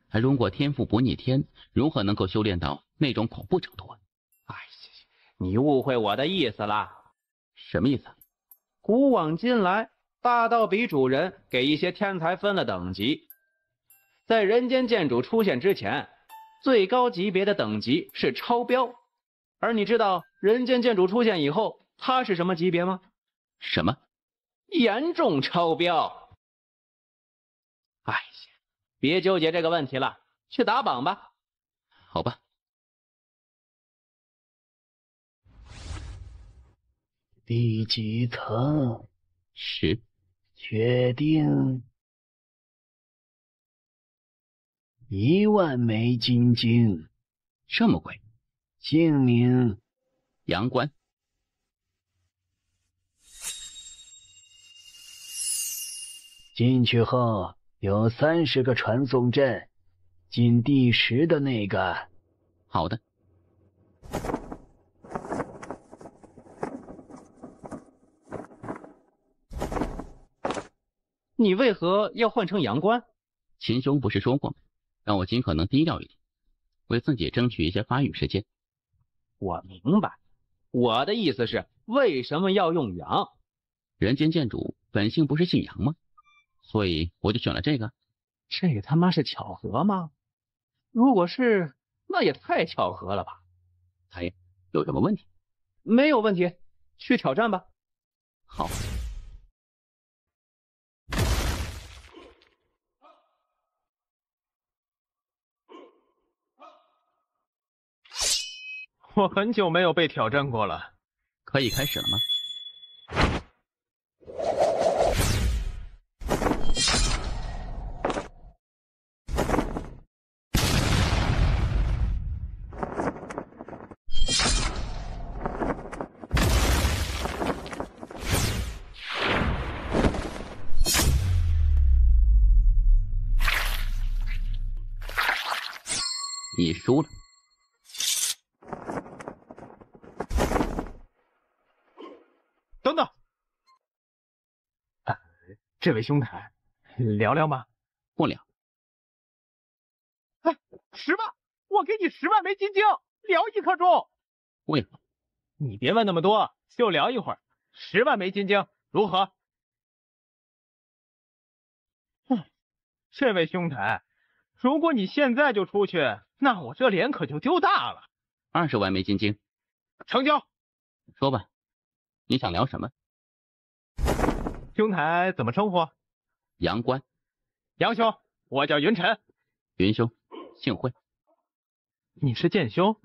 他如果天赋不逆天，如何能够修炼到那种恐怖程度啊？哎呀，你误会我的意思了。什么意思？古往今来，大道比主人给一些天才分了等级。在人间剑主出现之前，最高级别的等级是超标。而你知道人间剑主出现以后，他是什么级别吗？什么？严重超标。哎呀，别纠结这个问题了，去打榜吧。好吧。第几层？10。确定。10000枚金晶。这么贵？姓名：杨官。进去后有30个传送阵，进第10的那个。好的。你为何要换成杨官？秦兄不是说过吗？让我尽可能低调一点，为自己争取一些发育时间。我明白，我的意思是，为什么要用杨？人间剑主本性不是姓杨吗？所以我就选了这个。这个他妈是巧合吗？如果是，那也太巧合了吧？哎，有什么问题？没有问题，去挑战吧。好。我很久没有被挑战过了，可以开始了吗？你输了。等等，这位兄台，聊聊吗？不聊。哎，10万，我给你10万枚金晶，聊一刻钟。为何？你别问那么多，就聊一会儿。10万枚金晶如何？这位兄台，如果你现在就出去，那我这脸可就丢大了。20万枚金晶，成交。说吧，你想聊什么？兄台怎么称呼？杨官。杨兄，我叫云晨。云兄，幸会。你是剑修？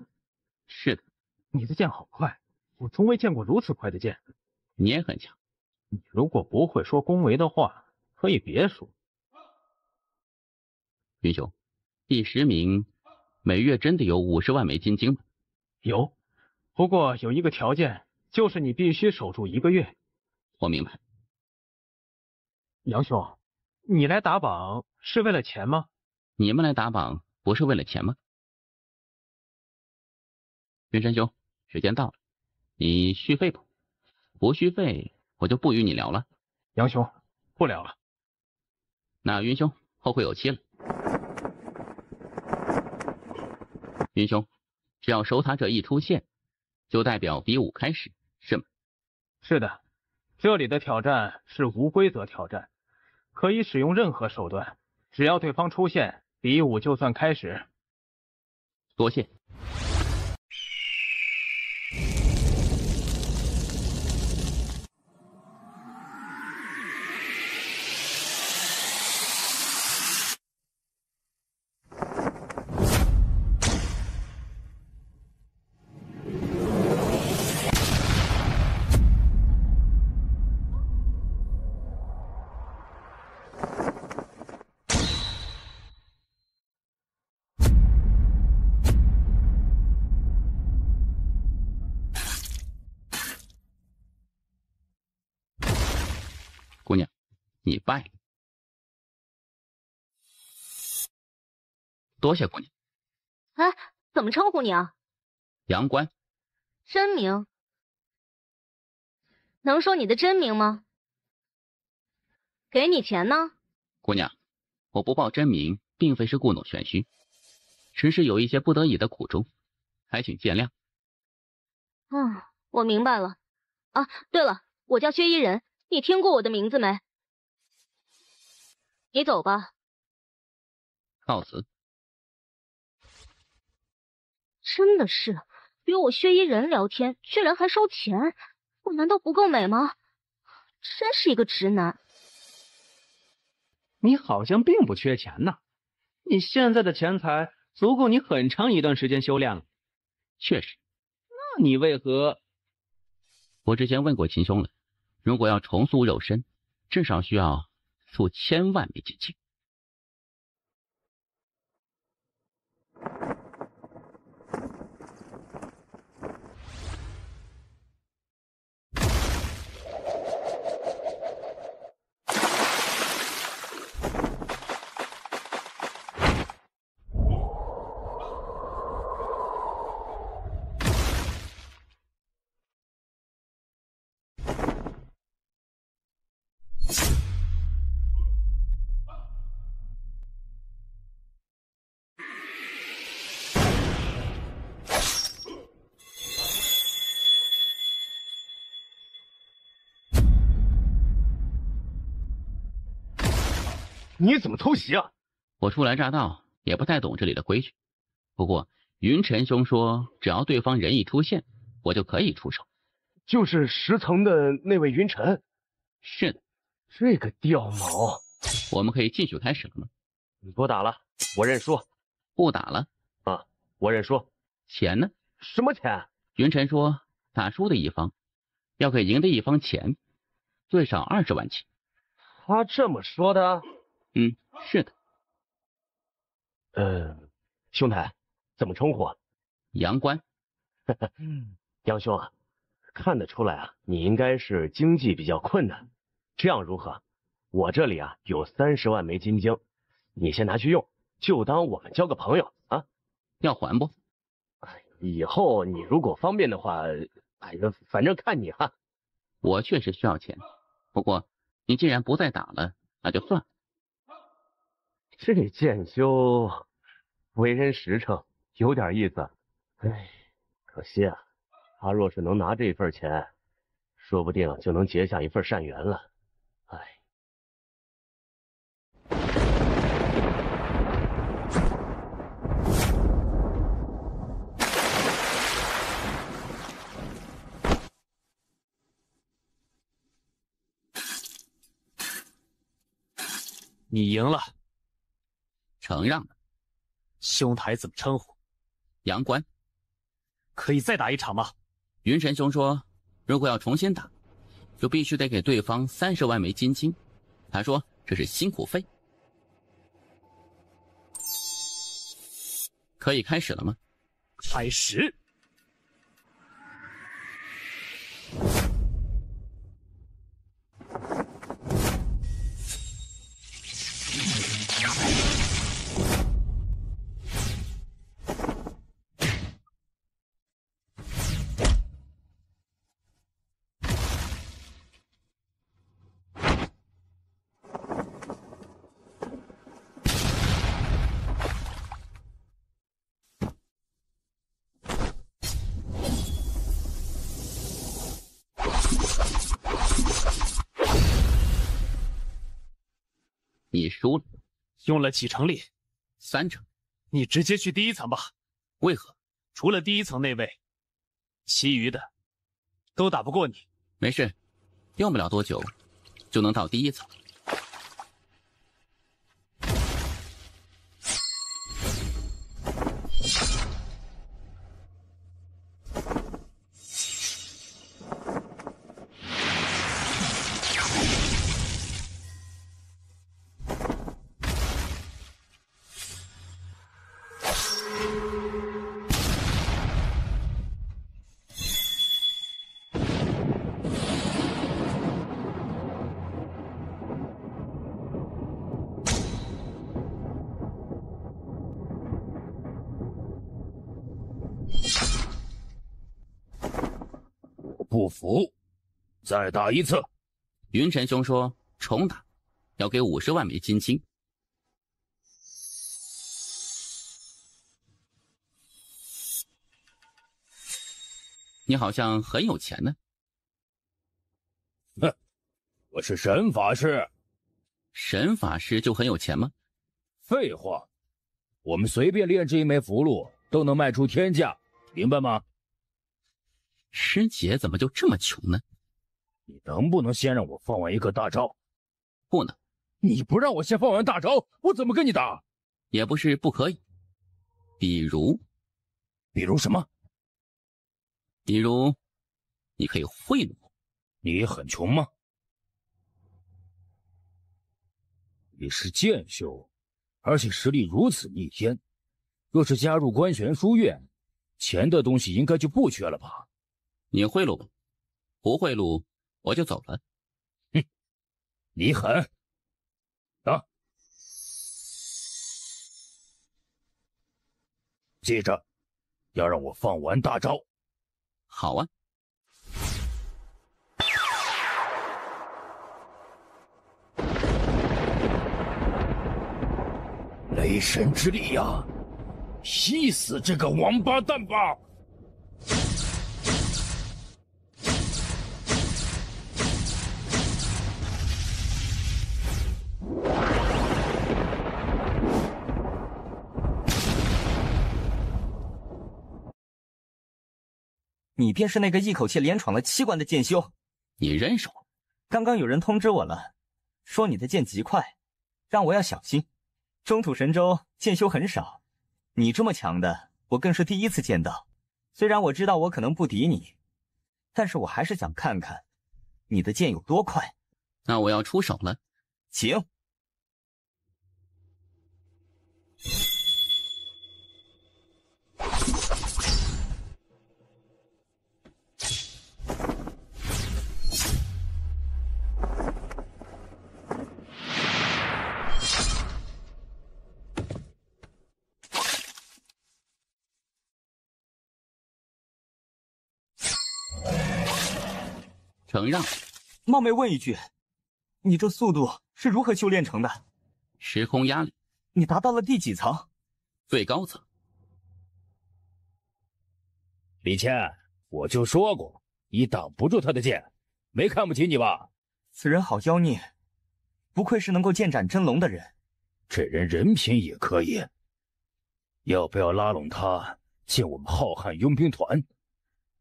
是的。你的剑好快，我从未见过如此快的剑。你也很强。你如果不会说恭维的话，可以别说。云兄，第10名每月真的有50万枚金晶吗？有，不过有一个条件，就是你必须守住1个月。我明白。杨兄，你来打榜是为了钱吗？你们来打榜不是为了钱吗？云山兄，时间到了，你续费不？不续费，我就不与你聊了。杨兄，不聊了。那云兄后会有期了。云兄，只要守塔者一出现，就代表比武开始，是吗？是的，这里的挑战是无规则挑战，可以使用任何手段，只要对方出现，比武就算开始。多谢。姑娘，你败了。多谢姑娘。哎，怎么称呼你啊？杨官。真名？能说你的真名吗？给你钱呢？姑娘，我不报真名，并非是故弄玄虚，只是有一些不得已的苦衷，还请见谅。我明白了。啊，对了，我叫薛依人。你听过我的名字没？你走吧。告辞。真的是，约我薛依人聊天，居然还收钱，我难道不够美吗？真是一个直男。你好像并不缺钱呐，你现在的钱财足够你很长一段时间修炼了。确实。那你为何？我之前问过秦兄了。如果要重塑肉身，至少需要数千万枚金晶。你怎么偷袭啊？我初来乍到，也不太懂这里的规矩。不过云晨兄说，只要对方人一出现，我就可以出手。就是10层的那位云晨？是的。这个掉毛，我们可以继续开始了吗？你不打了，我认输。不打了？啊，我认输。钱呢？什么钱？云晨说，打输的一方要给赢的一方钱，最少20万钱。他这么说的？嗯，是的。兄台，怎么称呼？杨官。杨兄啊，看得出来啊，你应该是经济比较困难。这样如何？我这里啊有30万枚金晶，你先拿去用，就当我们交个朋友啊。要还不？以后你如果方便的话，反正看你哈。我确实需要钱，不过你既然不再打了，那就算了。这剑修为人实诚，有点意思。可惜啊，他若是能拿这份钱，说不定就能结下一份善缘了。你赢了，承让了。兄台怎么称呼？杨官。可以再打一场吗？云神兄说，如果要重新打，就必须得给对方30万枚金晶。他说这是辛苦费。可以开始了吗？开始。你输了。用了几成力？3成。你直接去第1层吧。为何？除了第1层那位，其余的都打不过你。没事，用不了多久就能到第1层。不服，再打一次。云神兄说重打要给50万枚金晶。你好像很有钱呢。哼，我是神法师。神法师就很有钱吗？废话，我们随便炼制一枚符箓都能卖出天价，明白吗？师姐怎么就这么穷呢？你能不能先让我放完一个大招？不能。你不让我先放完大招，我怎么跟你打？也不是不可以。比如什么？比如你可以贿赂我。你很穷吗？你是剑修，而且实力如此逆天，若是加入观玄书院，钱的东西应该就不缺了吧？你贿赂吧，不贿赂我就走了。哼，你狠！打！记着，要让我放完大招。好啊。雷神之力呀，劈死这个王八蛋吧！你便是那个一口气连闯了7关的剑修。你认识我？刚刚有人通知我了，说你的剑极快，让我要小心。中土神州剑修很少，你这么强的，我更是第一次见到。虽然我知道我可能不敌你，但是我还是想看看你的剑有多快。那我要出手了，请。承让。冒昧问一句，你这速度是如何修炼成的？时空压力。你达到了第几层？最高层。李谦，我就说过，你挡不住他的剑，没看不起你吧？此人好妖孽，不愧是能够剑斩真龙的人。这人人品也可以，要不要拉拢他进我们浩瀚佣兵团？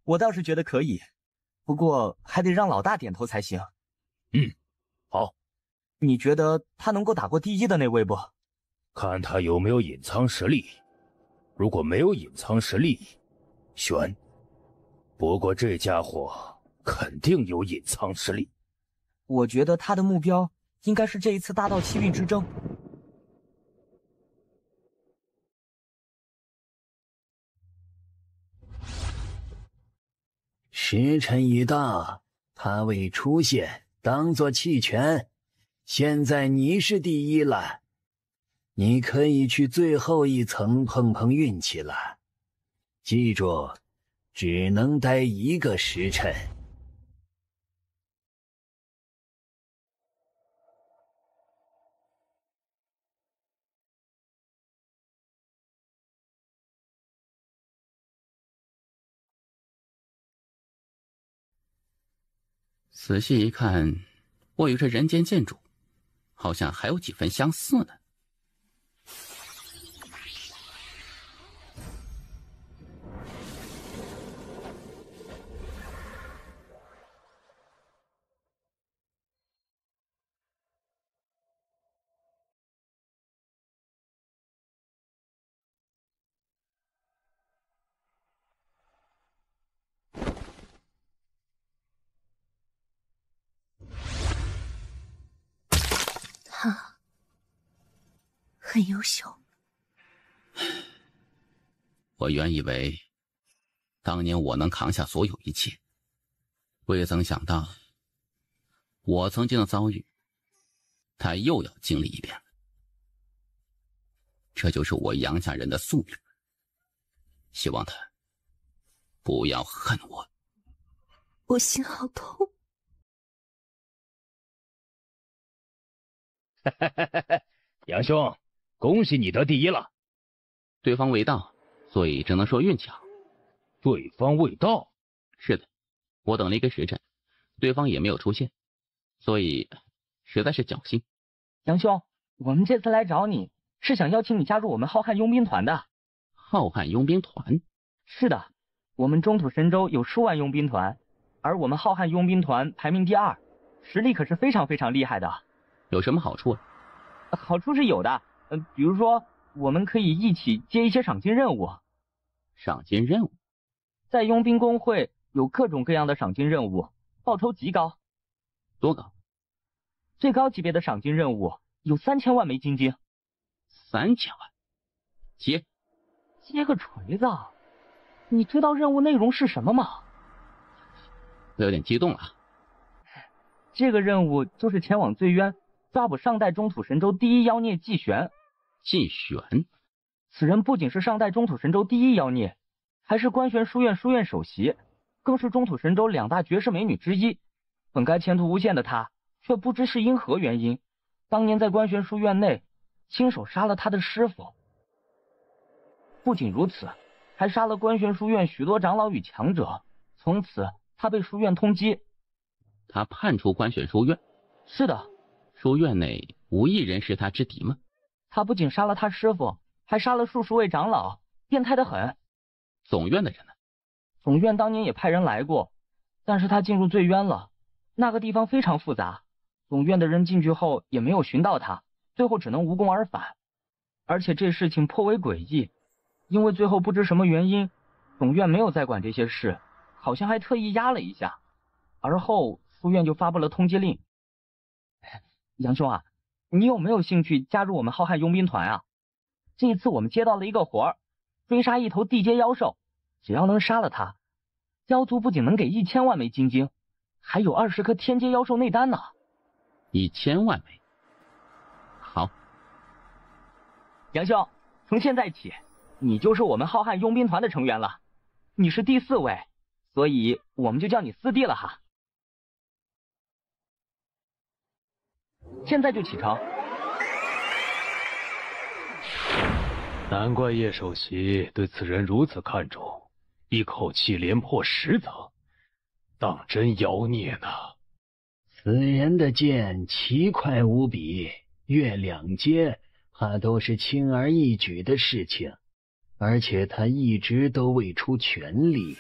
我倒是觉得可以。不过还得让老大点头才行。好。你觉得他能够打过第一的那位不？看他有没有隐藏实力。如果没有隐藏实力，悬。不过这家伙肯定有隐藏实力。我觉得他的目标应该是这一次大道气运之争。时辰已到，他未出现，当作弃权。现在你是第一了，你可以去最后一层碰碰运气了。记住，只能待1个时辰。仔细一看，我与这人间剑主好像还有几分相似呢。他很优秀。我原以为当年我能扛下所有一切，未曾想到我曾经的遭遇他又要经历一遍了。这就是我杨家人的宿命，希望他不要恨我。我心好痛。杨兄，恭喜你得第一了。对方未到，所以只能说运气好。对方未到？是的，我等了1个时辰，对方也没有出现，所以实在是侥幸。杨兄，我们这次来找你是想邀请你加入我们浩瀚佣兵团的。浩瀚佣兵团？是的，我们中土神州有数万佣兵团，而我们浩瀚佣兵团排名第2，实力可是非常非常厉害的。有什么好处啊？好处是有的，比如说我们可以一起接一些赏金任务。赏金任务？在佣兵公会有各种各样的赏金任务，报酬极高。多高？最高级别的赏金任务有3000万枚金晶。3000万？接个锤子！你知道任务内容是什么吗？我有点激动了。这个任务就是前往醉渊，抓捕上代中土神州第1妖孽季玄。季玄？此人不仅是上代中土神州第1妖孽，还是观玄书院书院首席，更是中土神州2大绝世美女之一。本该前途无限的她，却不知是因何原因，当年在观玄书院内亲手杀了他的师傅。不仅如此，还杀了观玄书院许多长老与强者，从此他被书院通缉。他叛出观玄书院？是的。书院内无一人是他之敌吗？他不仅杀了他师傅，还杀了数十位长老，变态得很。总院的人呢？总院当年也派人来过，但是他进入醉渊了，那个地方非常复杂，总院的人进去后也没有寻到他，最后只能无功而返。而且这事情颇为诡异，因为最后不知什么原因，总院没有再管这些事，好像还特意压了一下，而后书院就发布了通缉令。杨兄啊，你有没有兴趣加入我们浩瀚佣兵团啊？这一次我们接到了一个活儿，追杀一头地阶妖兽，只要能杀了他，妖族不仅能给1000万枚金晶，还有20颗天阶妖兽内丹呢。1000万枚。好，杨兄，从现在起，你就是我们浩瀚佣兵团的成员了，你是第4位，所以我们就叫你4弟了哈。现在就启程。难怪叶首席对此人如此看重，一口气连破10层，当真妖孽呢。此人的剑奇快无比，越2阶怕都是轻而易举的事情，而且他一直都未出全力。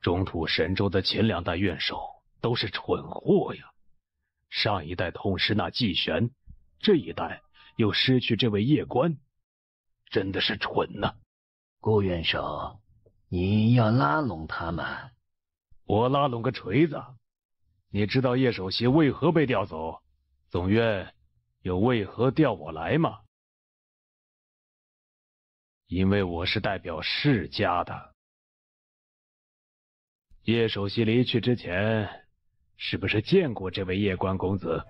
中土神州的前2代元首都是蠢货呀，上一代痛失那季玄，这一代又失去这位叶官，真的是蠢呐。顾元首，你要拉拢他们？我拉拢个锤子！你知道叶首席为何被调走，总院又为何调我来吗？因为我是代表世家的。叶首席离去之前，是不是见过这位叶关公子？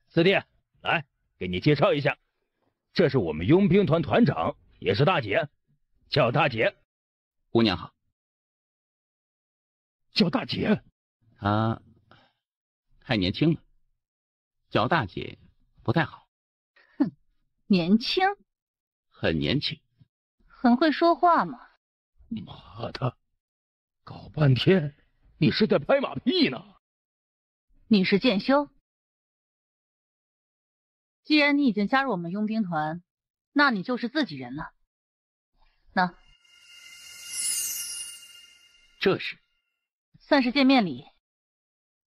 四弟，来，给你介绍一下，这是我们佣兵团团长，也是大姐，叫大姐。姑娘好。叫大姐？她太年轻了，叫大姐不太好。哼，年轻？很年轻。很会说话嘛。妈的，搞半天你是在拍马屁呢。你是剑修？既然你已经加入我们佣兵团，那你就是自己人了。那这是算是见面礼。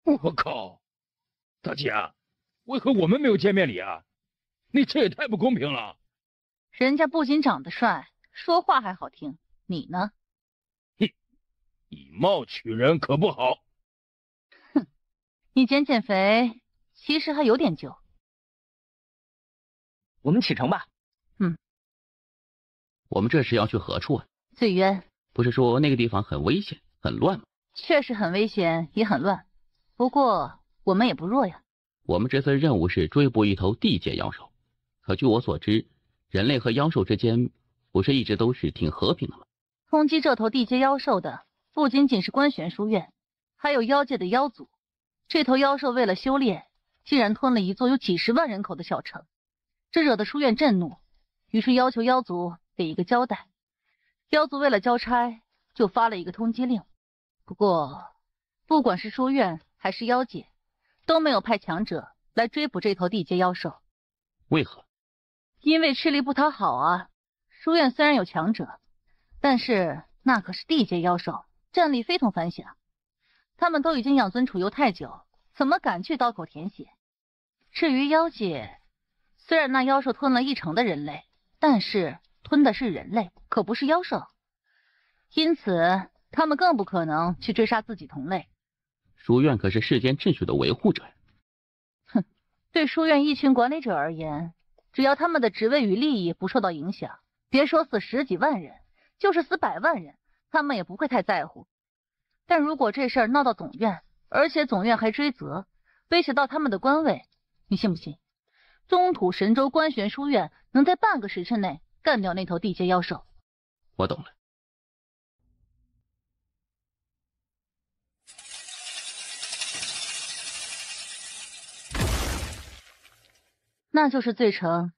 我靠，大姐，为何我们没有见面礼啊？你这也太不公平了。人家不仅长得帅，说话还好听，你呢？哼，以貌取人可不好。哼，你减肥，其实还有点救。我们启程吧。我们这是要去何处啊？醉渊。不是说那个地方很危险、很乱吗？确实很危险，也很乱。不过我们也不弱呀。我们这次任务是追捕一头地阶妖兽，可据我所知，人类和妖兽之间不是一直都是挺和平的吗？通缉这头地阶妖兽的不仅仅是观玄书院，还有妖界的妖族。这头妖兽为了修炼，竟然吞了一座有几10万人口的小城，这惹得书院震怒，于是要求妖族给一个交代。妖族为了交差，就发了一个通缉令。不过，不管是书院还是妖界，都没有派强者来追捕这头地阶妖兽。为何？因为吃力不讨好啊。书院虽然有强者，但是那可是地阶妖兽，战力非同凡响。他们都已经养尊处优太久，怎么敢去刀口舔血？至于妖界，虽然那妖兽吞了1成的人类，但是吞的是人类，可不是妖兽，因此他们更不可能去追杀自己同类。书院可是世间秩序的维护者呀。哼，对书院一群管理者而言，只要他们的职位与利益不受到影响，别说死10几万人，就是死100万人，他们也不会太在乎。但如果这事儿闹到总院，而且总院还追责，威胁到他们的官位，你信不信中土神州观玄书院能在半个时辰内干掉那头地阶妖兽？我懂了。那就是醉城，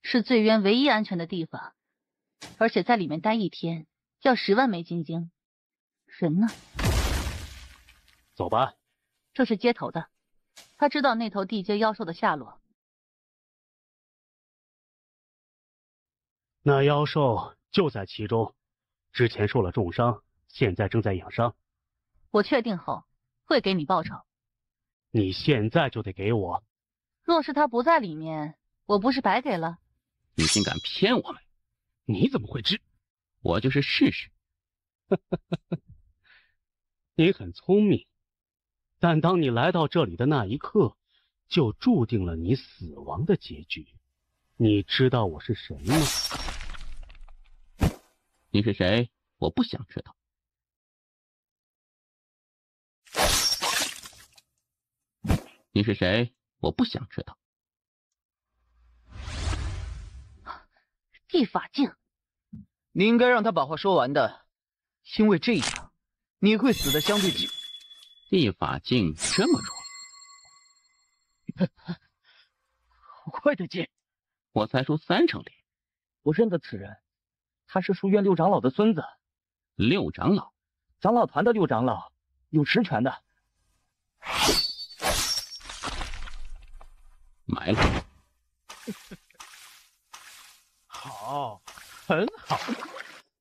是醉渊唯一安全的地方，而且在里面待1天要10万枚金晶。人呢？走吧。这是接头的，他知道那头地阶妖兽的下落。那妖兽就在其中，之前受了重伤，现在正在养伤。我确定后会给你报酬。你现在就得给我。若是他不在里面，我不是白给了？你竟敢骗我们！你怎么会知？我就是试试。你很聪明，但当你来到这里的那一刻，就注定了你死亡的结局。你知道我是谁吗？你是谁？我不想知道。你是谁？我不想知道。地法境，你应该让他把话说完的，因为这样你会死的相对久。地法境这么弱，好快的剑！我才出3成脸。我认得此人，他是书院六长老的孙子。六长老，长老团的六长老，有实权的。埋了。好，很好，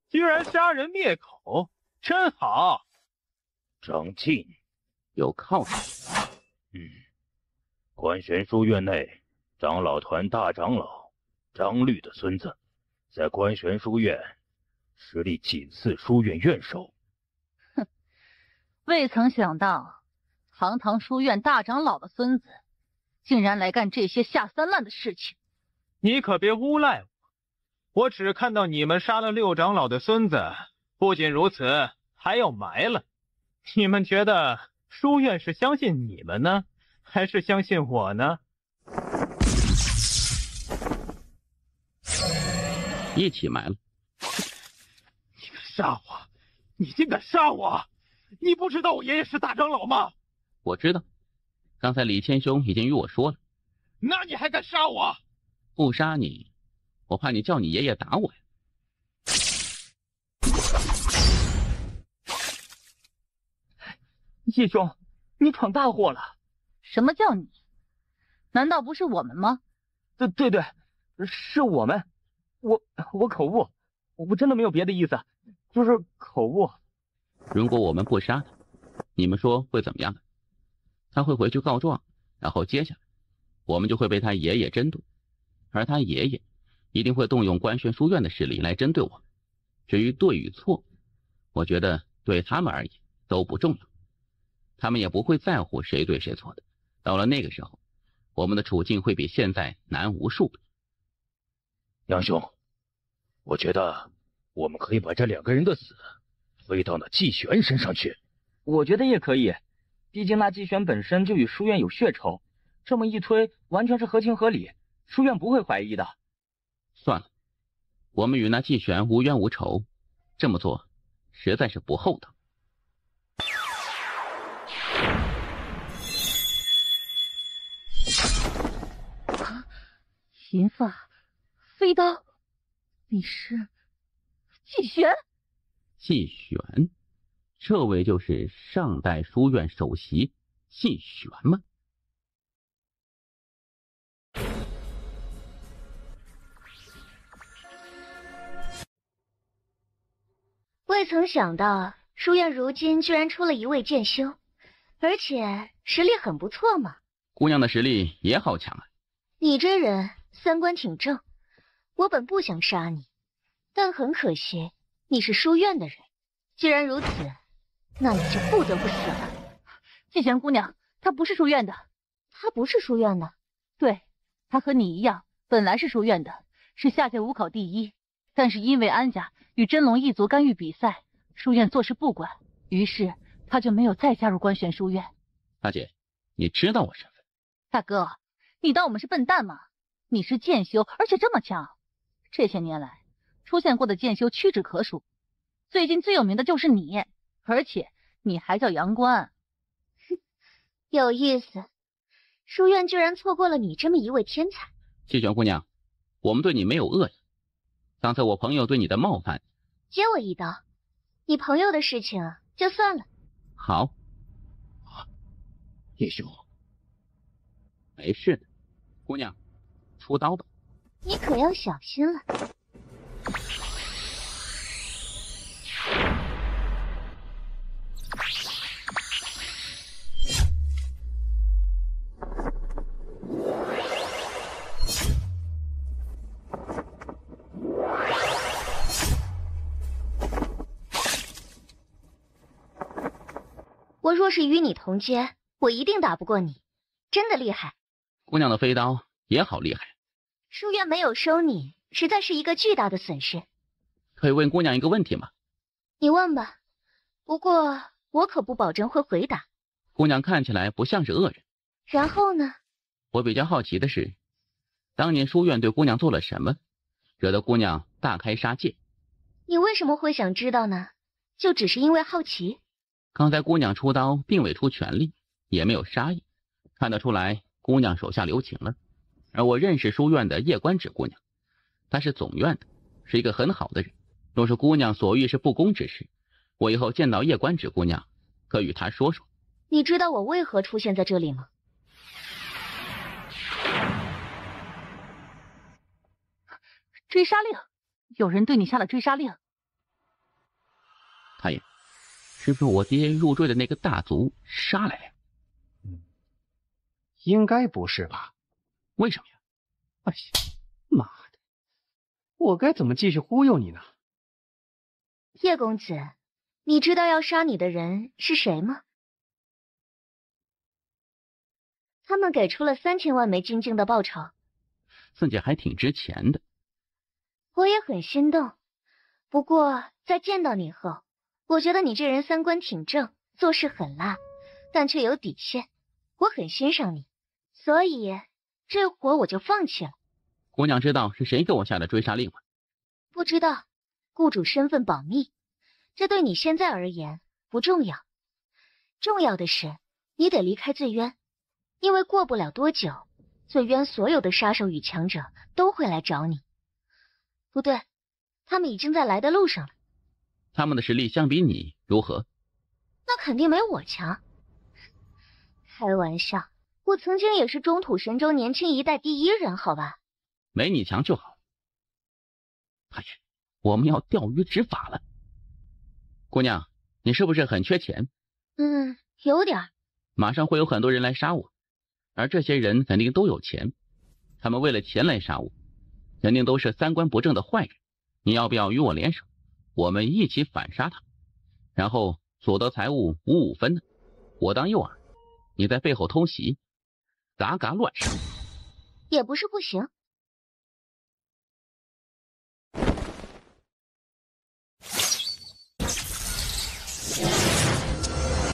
居然杀人灭口，真好。长进，有靠山。观玄书院内，长老团大长老张律的孙子，在观玄书院实力仅次书院院首。哼，未曾想到，堂堂书院大长老的孙子，竟然来干这些下三滥的事情。你可别诬赖我，我只看到你们杀了六长老的孙子，不仅如此，还要埋了。你们觉得书院是相信你们呢，还是相信我呢？一起埋了。你敢杀我！你竟敢杀我！你不知道我爷爷是大长老吗？我知道，刚才李谦兄已经与我说了。那你还敢杀我？不杀你，我怕你叫你爷爷打我呀。叶兄，你闯大祸了！什么叫你？难道不是我们吗？对，是我们。我口误，我真的没有别的意思，就是口误。如果我们不杀他，你们说会怎么样？他会回去告状，然后接下来我们就会被他爷爷针对，而他爷爷一定会动用观轩书院的势力来针对我们。至于对与错，我觉得对他们而言都不重要，他们也不会在乎谁对谁错的。到了那个时候，我们的处境会比现在难无数倍。杨兄，我觉得我们可以把这2个人的死推到那季玄身上去。我觉得也可以，毕竟那季玄本身就与书院有血仇，这么一推完全是合情合理，书院不会怀疑的。算了，我们与那季玄无冤无仇，这么做实在是不厚道。银发飞刀，你是季玄？季玄，这位就是上代书院首席季玄吗？未曾想到书院如今居然出了一位剑修，而且实力很不错嘛。姑娘的实力也好强啊。你这人三观挺正，我本不想杀你，但很可惜你是书院的人。既然如此，那你就不得不死了。季玄姑娘，她不是书院的。她不是书院的？对，她和你一样，本来是书院的，是下届武考第一，但是因为安家与真龙一族干预比赛，书院坐视不管，于是她就没有再加入观玄书院。大姐，你知道我身份？大哥，你当我们是笨蛋吗？你是剑修，而且这么强，这些年来出现过的剑修屈指可数，最近最有名的就是你，而且你还叫杨关。有意思，书院居然错过了你这么一位天才。季玄姑娘，我们对你没有恶意，刚才我朋友对你的冒犯，接我一刀，你朋友的事情就算了。好，叶兄，没事的，姑娘，出刀吧。你可要小心了。我若是与你同阶，我一定打不过你，真的厉害。姑娘的飞刀也好厉害。书院没有收你，实在是一个巨大的损失。可以问姑娘一个问题吗？你问吧，不过我可不保证会回答。姑娘看起来不像是恶人。然后呢？我比较好奇的是，当年书院对姑娘做了什么，惹得姑娘大开杀戒？你为什么会想知道呢？就只是因为好奇？刚才姑娘出刀并未出全力，也没有杀意，看得出来姑娘手下留情了。而我认识书院的叶官职姑娘，她是总院的，是一个很好的人。若是姑娘所遇是不公之事，我以后见到叶官职姑娘，可与她说说。你知道我为何出现在这里吗？追杀令，有人对你下了追杀令。太爷，是不是我爹入赘的那个大族杀来了？应该不是吧？为什么呀？哎呀，妈的！我该怎么继续忽悠你呢？叶公子，你知道要杀你的人是谁吗？他们给出了3000万枚金晶的报酬。四姐还挺值钱的。我也很心动，不过在见到你后，我觉得你这人三观挺正，做事很辣，但却有底线。我很欣赏你，所以这活我就放弃了。姑娘知道是谁给我下的追杀令吗？不知道，雇主身份保密，这对你现在而言不重要。重要的是，你得离开醉渊，因为过不了多久，醉渊所有的杀手与强者都会来找你。不对，他们已经在来的路上了。他们的实力相比你如何？那肯定没我强。开玩笑，我曾经也是中土神州年轻一代第一人，好吧？没你强就好。太爷，我们要钓鱼执法了。姑娘，你是不是很缺钱？有点。马上会有很多人来杀我，而这些人肯定都有钱，他们为了钱来杀我，肯定都是三观不正的坏人。你要不要与我联手，我们一起反杀他，然后所得财物5-5分呢？我当诱饵，你在背后偷袭，嘎嘎乱杀。也不是不行。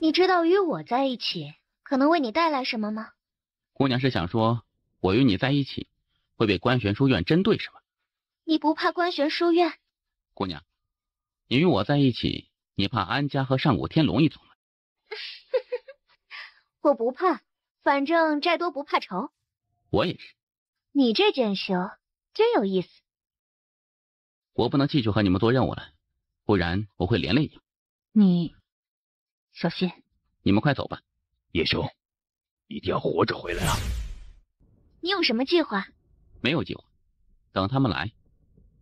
你知道与我在一起可能为你带来什么吗？姑娘是想说我与你在一起会被观玄书院针对是吗？你不怕观玄书院？姑娘，你与我在一起，你怕安家和上古天龙一族吗？我不怕，反正债多不怕愁。我也是。你这剑修真有意思。我不能继续和你们做任务了，不然我会连累你。你小心。你们快走吧。叶兄，一定要活着回来啊！你有什么计划？没有计划，等他们来，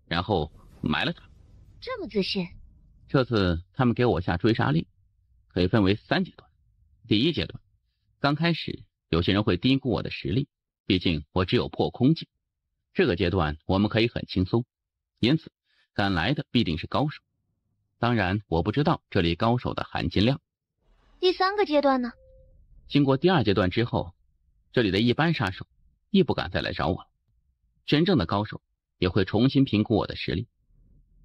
然后埋了他。这么自信？这次他们给我下追杀令，可以分为3阶段。第一阶段，刚开始有些人会低估我的实力，毕竟我只有破空境。这个阶段我们可以很轻松，因此赶来的必定是高手。当然，我不知道这里高手的含金量。第3个阶段呢？经过第2阶段之后，这里的一般杀手亦不敢再来找我了。真正的高手也会重新评估我的实力。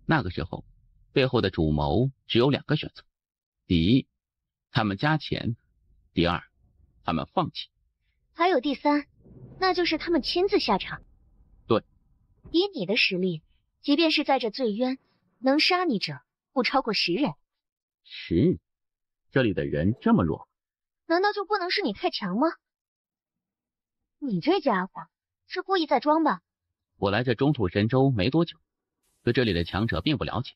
那个时候，背后的主谋只有2个选择：第一，他们加钱；第二，他们放弃。还有第3，那就是他们亲自下场。对，以你的实力，即便是在这醉渊，能杀你者不超过10人。10人？这里的人这么弱？难道就不能是你太强吗？你这家伙是故意在装吧？我来这中土神州没多久，对这里的强者并不了解，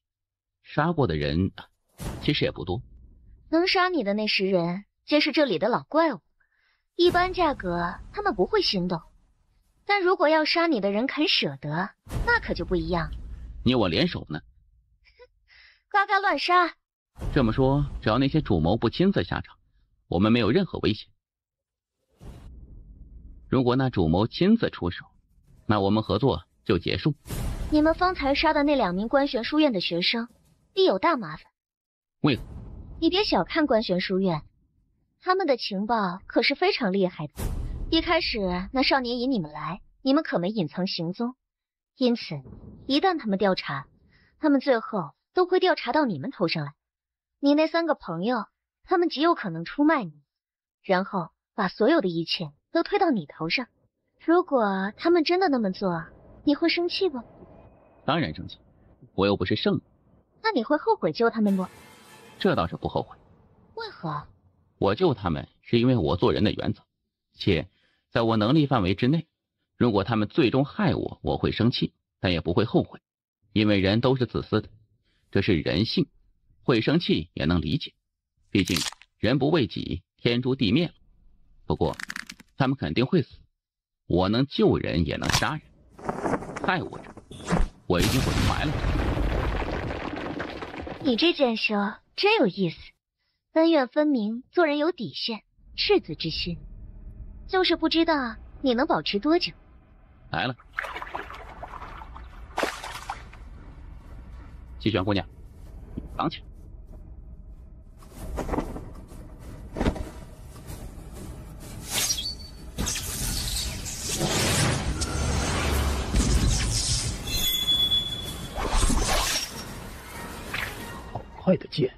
杀过的人其实也不多。能杀你的那10人，皆是这里的老怪物，一般价格他们不会心动，但如果要杀你的人肯舍得，那可就不一样了。你我联手呢？嘎嘎乱杀。这么说，只要那些主谋不亲自下场，我们没有任何危险。如果那主谋亲自出手，那我们合作就结束。你们方才杀的那2名观玄书院的学生，必有大麻烦。为何？你别小看观玄书院，他们的情报可是非常厉害的。一开始那少年引你们来，你们可没隐藏行踪，因此一旦他们调查，他们最后都会调查到你们头上来。你那3个朋友，他们极有可能出卖你，然后把所有的一切都推到你头上。如果他们真的那么做，你会生气不？当然生气，我又不是圣人。那你会后悔救他们不？这倒是不后悔。为何？我救他们是因为我做人的原则，且在我能力范围之内。如果他们最终害我，我会生气，但也不会后悔，因为人都是自私的，这是人性，会生气也能理解。毕竟人不为己，天诛地灭了。不过他们肯定会死，我能救人也能杀人，害我者，我一定会埋了他。你这剑说真有意思，恩怨分明，做人有底线，赤子之心。就是不知道你能保持多久。来了，季璇姑娘，绑起来。好快的剑！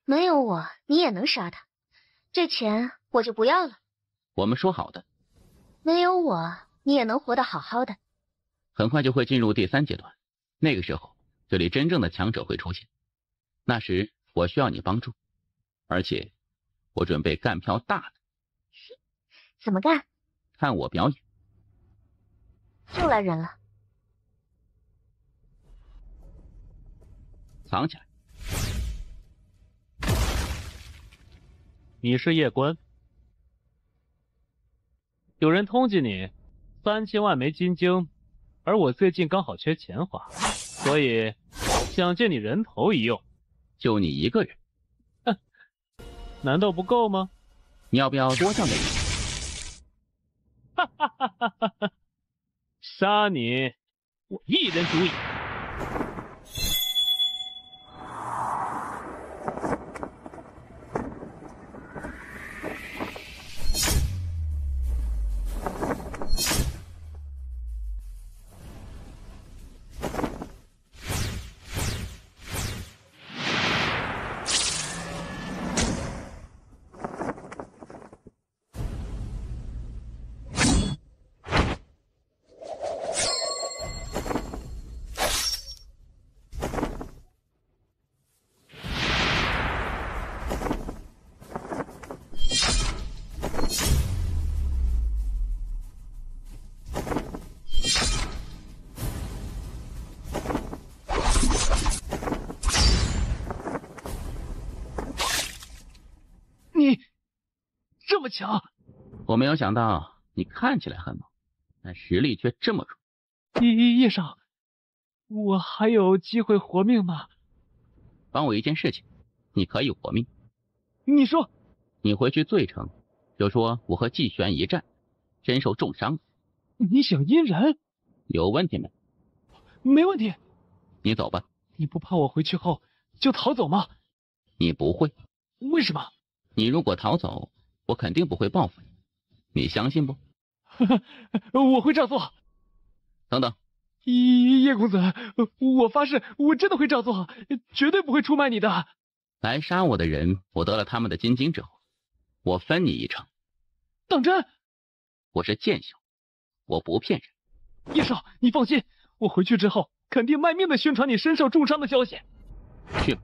没有我，你也能杀他，这钱我就不要了。我们说好的。没有我，你也能活得好好的。很快就会进入第3阶段，那个时候，这里真正的强者会出现。那时我需要你帮助，而且我准备干票大的。怎么干？看我表演。又来人了。藏起来。你是夜官，有人通缉你3000万枚金晶，而我最近刚好缺钱花，所以想借你人头一用。就你一个人？哼，难道不够吗？你要不要多交点？哈哈哈哈哈哈！杀你，我一人足矣。你这么强！我没有想到你看起来很猛，但实力却这么弱。叶少，我还有机会活命吗？帮我一件事情，你可以活命。你说，你回去罪城，就说我和季璇一战，身受重伤。你想阴人？有问题没？没问题。你走吧。你不怕我回去后就逃走吗？你不会。为什么？你如果逃走，我肯定不会报复你，你相信不？我会照做。等等，叶公子，我发誓，我真的会照做，绝对不会出卖你的。来杀我的人，我得了他们的金晶之后，我分你一成。当真？我是剑修，我不骗人。叶少，你放心，我回去之后肯定卖命的宣传你身受重伤的消息。去吧。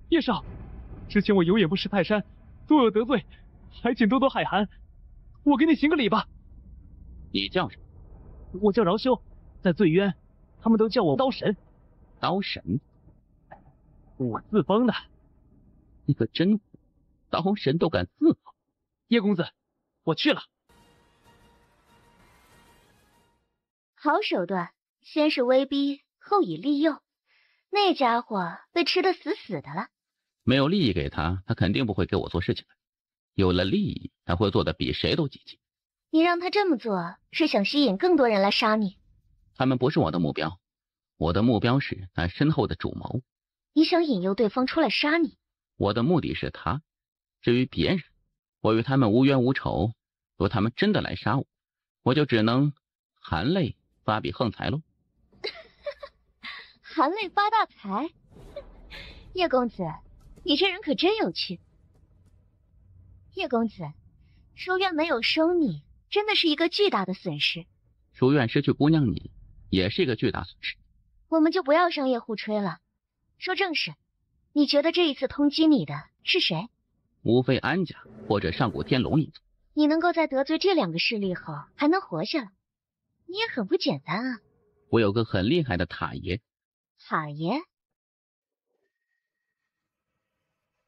叶少，之前我有眼不识泰山，多有得罪，还请多多海涵。我给你行个礼吧。你叫什么？我叫饶修，在醉渊，他们都叫我刀神。刀神？我自封的。你可真，刀神都敢自封。叶公子，我去了。好手段，先是威逼，后以利诱，那家伙被吃得死死的了。没有利益给他，他肯定不会给我做事情的。有了利益，他会做得比谁都积极。你让他这么做，是想吸引更多人来杀你？他们不是我的目标，我的目标是他身后的主谋。你想引诱对方出来杀你？我的目的是他，至于别人，我与他们无冤无仇。若他们真的来杀我，我就只能含泪发笔横财喽。含泪发大财？叶公子，你这人可真有趣。叶公子，书院没有收你，真的是一个巨大的损失。书院失去姑娘你，也是一个巨大损失。我们就不要商业互吹了，说正事。你觉得这一次通缉你的是谁？无非安家或者上古天龙一族。你能够在得罪这2个势力后还能活下来，你也很不简单啊。我有个很厉害的塔爷。塔爷？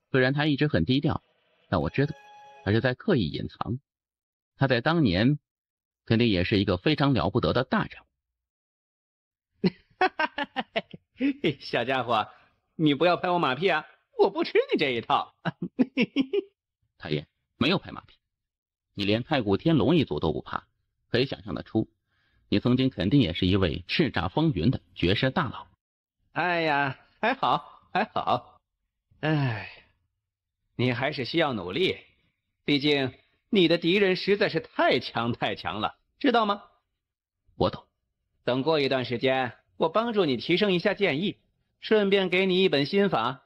虽然他一直很低调，但我知道他是在刻意隐藏。他在当年肯定也是一个非常了不得的大人物。小家伙，你不要拍我马屁啊！我不吃你这一套。塔爷，没有拍马屁，你连太古天龙一族都不怕，可以想象得出，你曾经肯定也是一位叱咤风云的绝世大佬。哎呀，还好还好。哎，你还是需要努力，毕竟你的敌人实在是太强了，知道吗？我懂。等过一段时间，我帮助你提升一下剑意，顺便给你一本心法。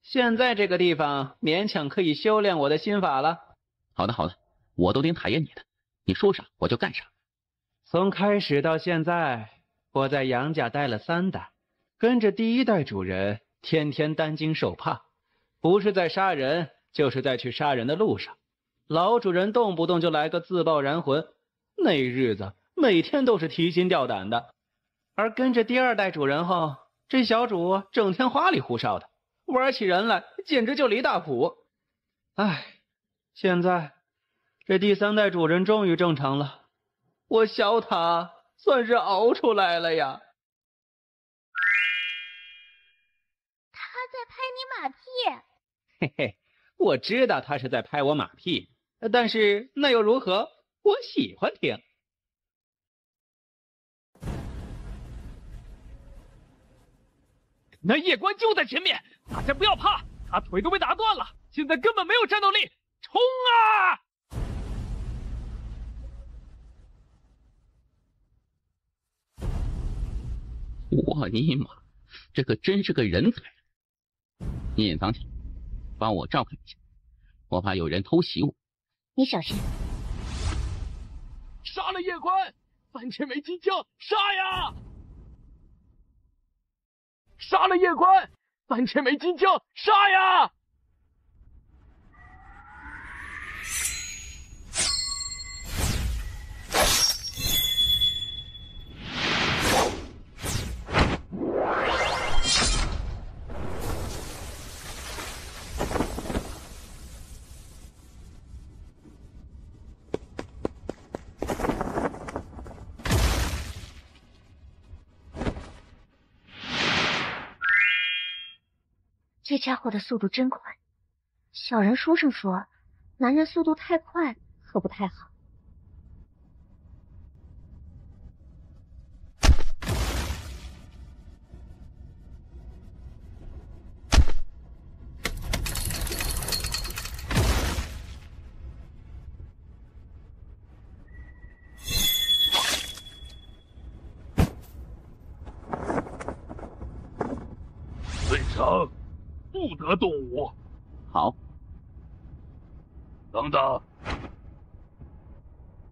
现在这个地方勉强可以修炼我的心法了。好的，我都听塔爷你的，你说啥我就干啥。从开始到现在，我在杨家待了3代，跟着第1代主人天天担惊受怕，不是在杀人，就是在去杀人的路上。老主人动不动就来个自爆燃魂，那日子每天都是提心吊胆的。而跟着第2代主人后，这小主整天花里胡哨的，玩起人来简直就离大谱。唉，现在这第3代主人终于正常了，我小塔算是熬出来了呀。他在拍你马屁。嘿嘿，我知道他是在拍我马屁，但是那又如何？我喜欢听。那夜官就在前面，大家不要怕，他腿都被打断了，现在根本没有战斗力，冲啊！我尼玛，这可真是个人才！你隐藏起来，帮我照看一下，我怕有人偷袭我。你小心！杀了夜官，3000枚金枪，杀呀！杀了夜官，3000枚金枪，杀呀！这家伙的速度真快，小人书上说，男人速度太快可不太好。嘴上不得动武。好。等等，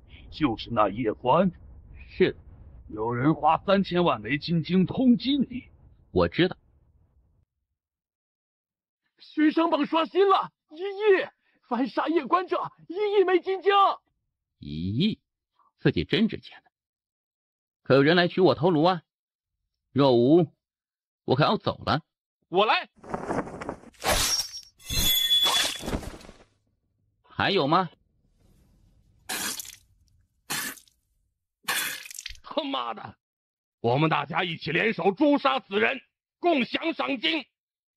你就是那夜官？是。有人花3000万枚金晶通缉你。我知道。悬赏榜刷新了，1亿！反杀夜官者1亿枚金晶。1亿，自己真值钱呢。可有人来取我头颅啊！若无，我可要走了。我来。还有吗？他妈的！我们大家一起联手诛杀此人，共享赏金。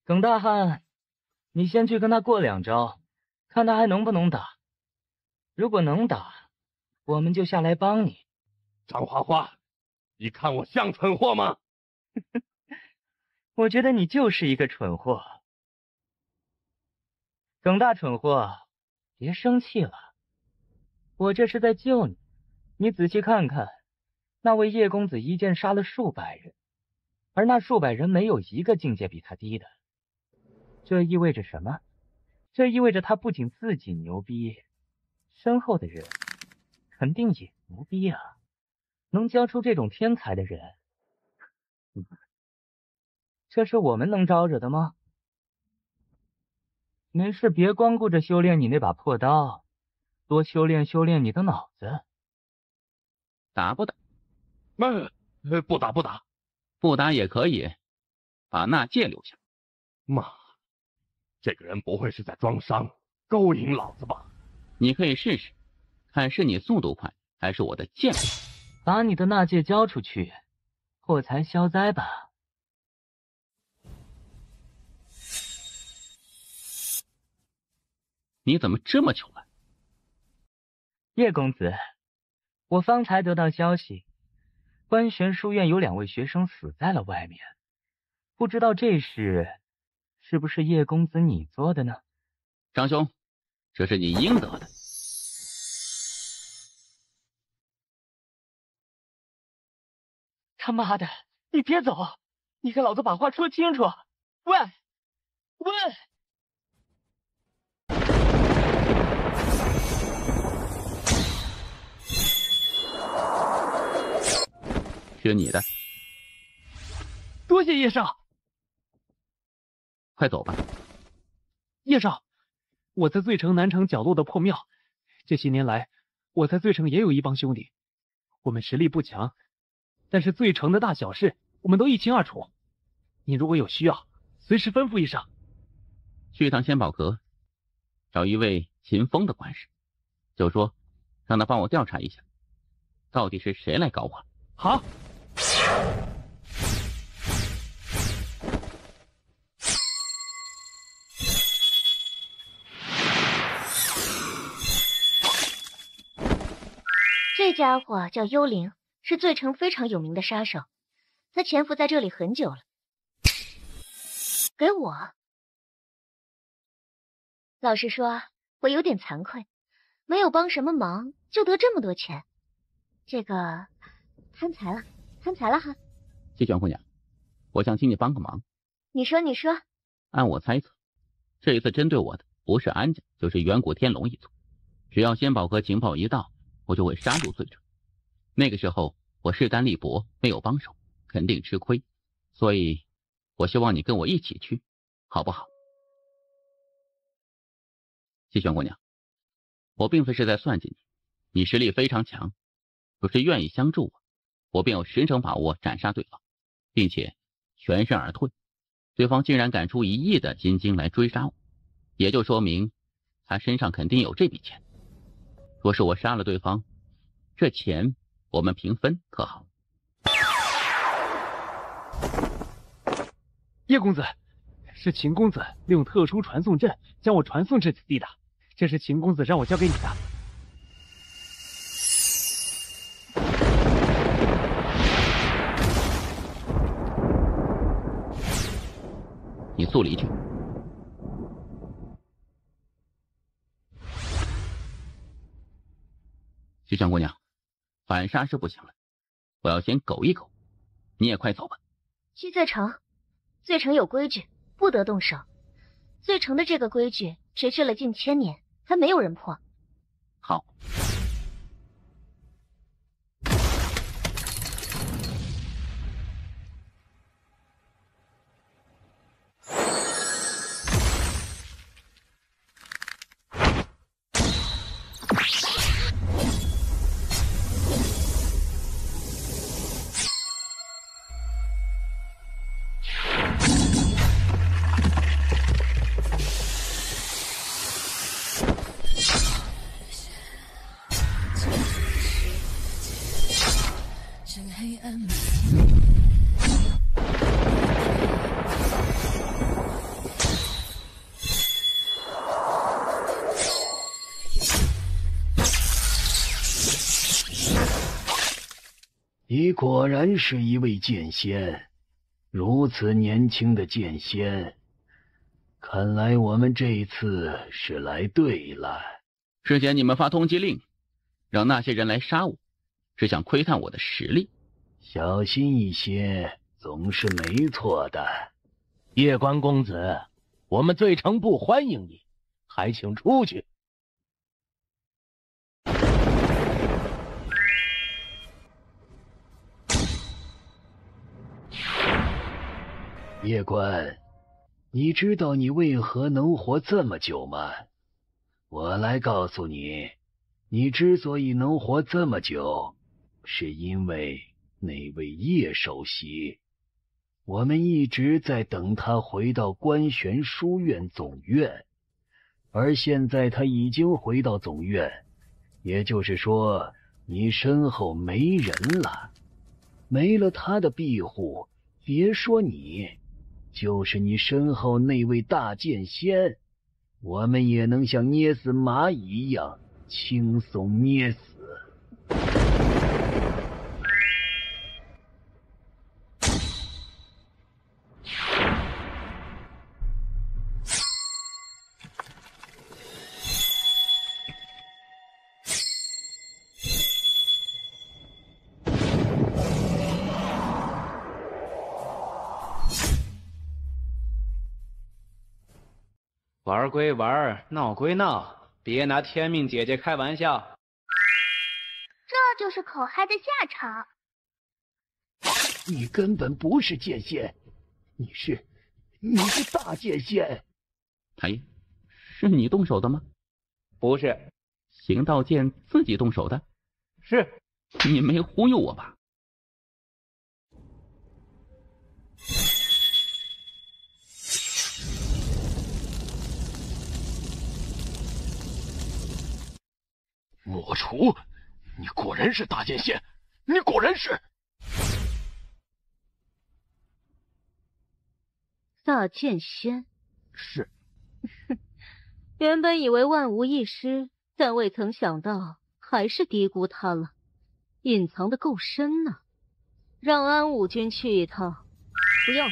耿大汉，你先去跟他过2招，看他还能不能打。如果能打，我们就下来帮你。张花花，你看我像蠢货吗？我觉得你就是一个蠢货。耿大蠢货，别生气了，我这是在救你。你仔细看看，那位叶公子一剑杀了数百人，而那数百人没有一个境界比他低的。这意味着什么？这意味着他不仅自己牛逼，身后的人肯定也牛逼啊！能教出这种天才的人，这是我们能招惹的吗？没事，别光顾着修炼你那把破刀，多修炼修炼你的脑子。打不打？不打不打，不打也可以，把纳戒留下。妈，这个人不会是在装伤勾引老子吧？你可以试试，看是你速度快还是我的剑快。把你的纳戒交出去，破财消灾吧。你怎么这么糗了？叶公子，我方才得到消息，观玄书院有2位学生死在了外面，不知道这事是不是叶公子你做的呢？张兄，这是你应得的。他妈的，你别走！你给老子把话说清楚！喂！是你的，多谢叶少。快走吧。叶少，我在醉城南城角落的破庙，这些年来，我在醉城也有一帮兄弟，我们实力不强，但是醉城的大小事，我们都一清二楚。你如果有需要，随时吩咐一声。去趟仙宝阁，找一位秦风的管事，就说让他帮我调查一下，到底是谁来搞我。好。这家伙叫幽灵，是醉城非常有名的杀手，他潜伏在这里很久了。给我。老实说，我有点惭愧，没有帮什么忙就得这么多钱，这个贪财了哈。谢玄姑娘，我想请你帮个忙。你说。按我猜测，这一次针对我的不是安家，就是远古天龙一族。只要仙宝阁情报一到，我就会杀入醉城。那个时候我势单力薄，没有帮手，肯定吃亏。所以，我希望你跟我一起去，好不好？谢玄姑娘，我并非是在算计你，你实力非常强，若是愿意相助我便有10成把握斩杀对方，并且全身而退。对方竟然敢出1亿的金晶来追杀我，也就说明他身上肯定有这笔钱。若是我杀了对方，这钱我们平分，可好？叶公子，是秦公子利用特殊传送阵将我传送至此地的，这是秦公子让我交给你的。你速离去。徐香姑娘，反杀是不行了，我要先苟一苟，你也快走吧。去醉城，醉城有规矩，不得动手。醉城的这个规矩持续了近1000年，还没有人破。好。你果然是一位剑仙，如此年轻的剑仙，看来我们这次是来对了。之前你们发通缉令，让那些人来杀我，是想窥探我的实力。小心一些，总是没错的。夜观公子，我们醉城不欢迎你，还请出去。夜观，你知道你为何能活这么久吗？我来告诉你，你之所以能活这么久，是因为那位叶首席。我们一直在等他回到观玄书院总院，而现在他已经回到总院，也就是说，你身后没人了。没了他的庇护，别说你，就是你身后那位大剑仙，我们也能像捏死蚂蚁一样轻松捏死。玩归玩，闹归闹，别拿天命姐姐开玩笑。这就是口嗨的下场。你根本不是剑仙，你是大剑仙。太爷，是你动手的吗？不是。行道剑自己动手的？是。你没忽悠我吧？魔厨，你果然是大剑仙，你果然是。大剑仙？是。原本以为万无一失，但未曾想到还是低估他了，隐藏的够深呢。让安武君去一趟。不用，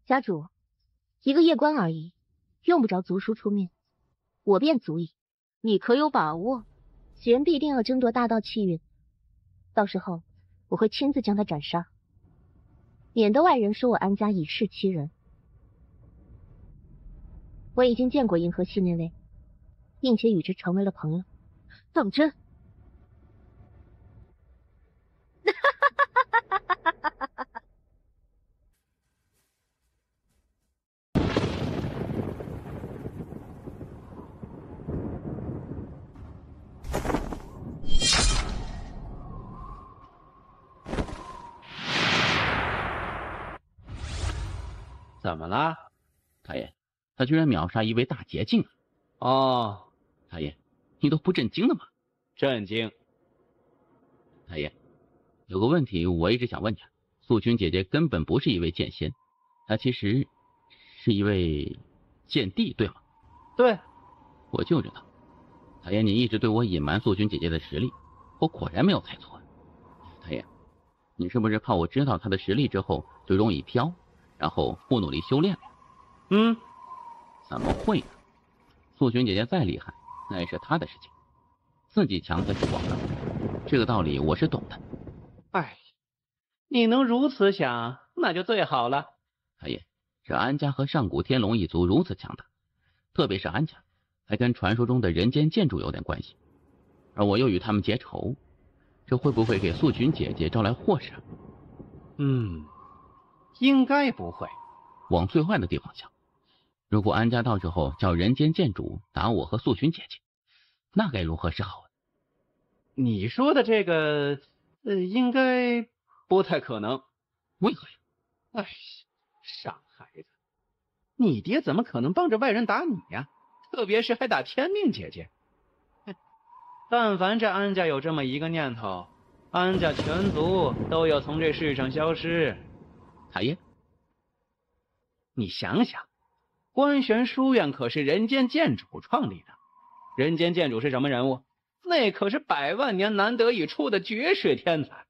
家主，一个夜观而已，用不着族叔出面，我便足矣。你可有把握？既然必定要争夺大道气运，到时候我会亲自将他斩杀，免得外人说我安家以势欺人。我已经见过银河系那位，并且与之成为了朋友。当真？怎么了？太爷，他居然秒杀一位大捷径。哦，太爷，你都不震惊了吗？震惊。太爷，有个问题我一直想问你，素君姐姐根本不是一位剑仙，她其实是一位剑帝，对吗？对，我就知道。太爷，你一直对我隐瞒素君姐姐的实力，我果然没有猜错。太爷，你是不是怕我知道她的实力之后就容易飘，然后不努力修炼了？怎么会呢？素君姐姐再厉害，那也是她的事情，自己强才是王道，这个道理我是懂的。哎，你能如此想，那就最好了。太爷，这安家和上古天龙一族如此强大，特别是安家，还跟传说中的人间建筑有点关系，而我又与他们结仇，这会不会给素君姐姐招来祸事？应该不会。往最坏的地方想，如果安家到时候叫人间剑主打我和素君姐姐，那该如何是好？你说的这个，应该不太可能。为何呀？哎，傻孩子，你爹怎么可能帮着外人打你呀？特别是还打天命姐姐。但凡这安家有这么一个念头，安家全族都要从这世上消失。太爷，你想想，观玄书院可是人间剑主创立的。人间剑主是什么人物？那可是100万年难得一出的绝世天才。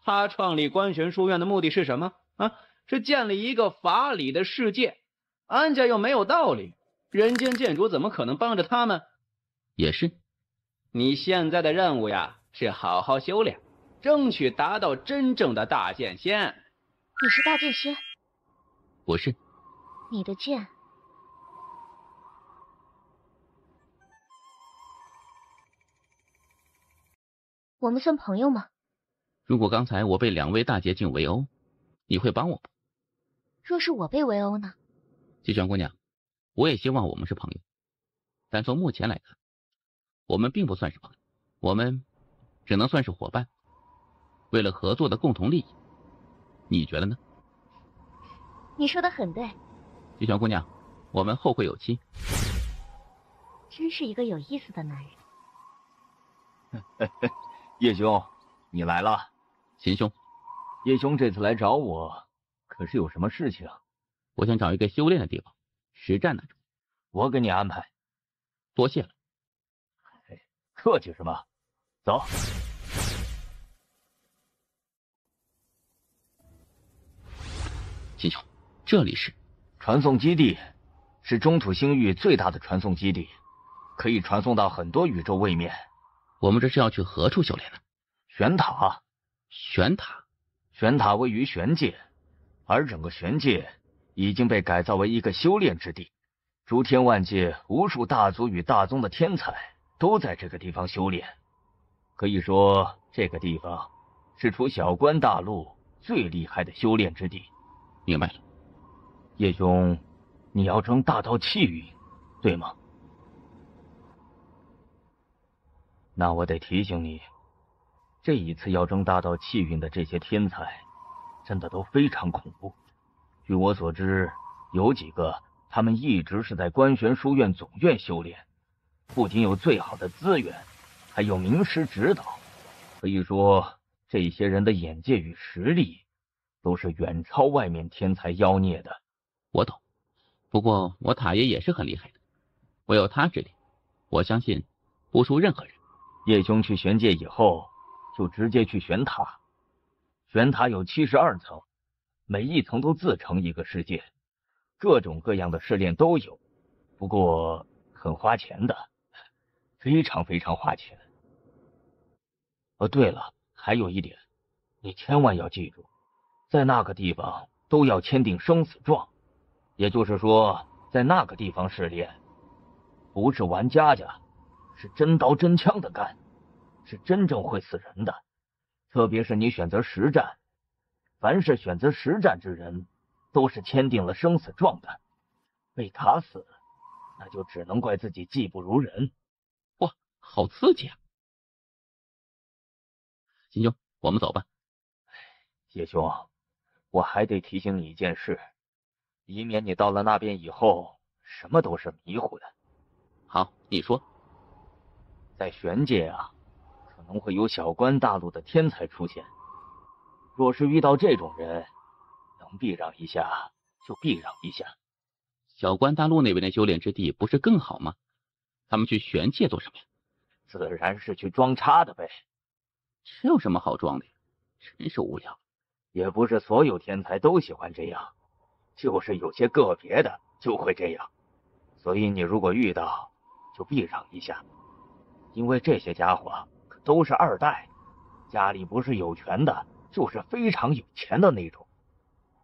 他创立观玄书院的目的是什么啊？是建立一个法理的世界。安家又没有道理，人间建筑怎么可能帮着他们？也是。你现在的任务呀，是好好修炼，争取达到真正的大剑仙。你是大剑仙？不是。你的剑。我们算朋友吗？如果刚才我被2位大捷径围殴，你会帮我不？若是我被围殴呢？季玄姑娘，我也希望我们是朋友，但从目前来看，我们并不算是朋友，我们只能算是伙伴，为了合作的共同利益，你觉得呢？你说的很对。季玄姑娘，我们后会有期。真是一个有意思的男人。叶兄，你来了。秦兄，叶兄这次来找我，可是有什么事情？我想找一个修炼的地方，实战那种。我给你安排。多谢了。客气什么？走。秦兄，这里是传送基地，是中土星域最大的传送基地，可以传送到很多宇宙位面。我们这是要去何处修炼呢？玄塔。玄塔？玄塔位于玄界，而整个玄界已经被改造为一个修炼之地，诸天万界无数大族与大宗的天才都在这个地方修炼。可以说，这个地方是除小关大陆最厉害的修炼之地。明白了。叶兄，你要争大道气运，对吗？那我得提醒你，这一次要争大道气运的这些天才，真的都非常恐怖。据我所知，有几个他们一直是在观玄书院总院修炼，不仅有最好的资源，还有名师指导。可以说，这些人的眼界与实力都是远超外面天才妖孽的。我懂，不过我塔爷也是很厉害的，我有他指点，我相信不输任何人。叶兄去玄界以后，就直接去玄塔。玄塔有72层，每一层都自成一个世界，各种各样的试炼都有，不过很花钱的，非常非常花钱。对了，还有一点，你千万要记住，在那个地方都要签订生死状，也就是说，在那个地方试炼，不是玩家家，是真刀真枪的干，是真正会死人的。特别是你选择实战，凡是选择实战之人，都是签订了生死状的。被卡死，那就只能怪自己技不如人。哇，好刺激啊！秦兄，我们走吧。叶兄，我还得提醒你一件事，以免你到了那边以后，什么都是迷糊的。好，你说。在玄界啊，可能会有小关大陆的天才出现。若是遇到这种人，能避让一下就避让一下。小关大陆那边的修炼之地不是更好吗？他们去玄界做什么呀？自然是去装叉的呗。这有什么好装的呀？真是无聊。也不是所有天才都喜欢这样，就是有些个别的就会这样。所以你如果遇到，就避让一下。因为这些家伙可都是2代，家里不是有权的，就是非常有钱的那种。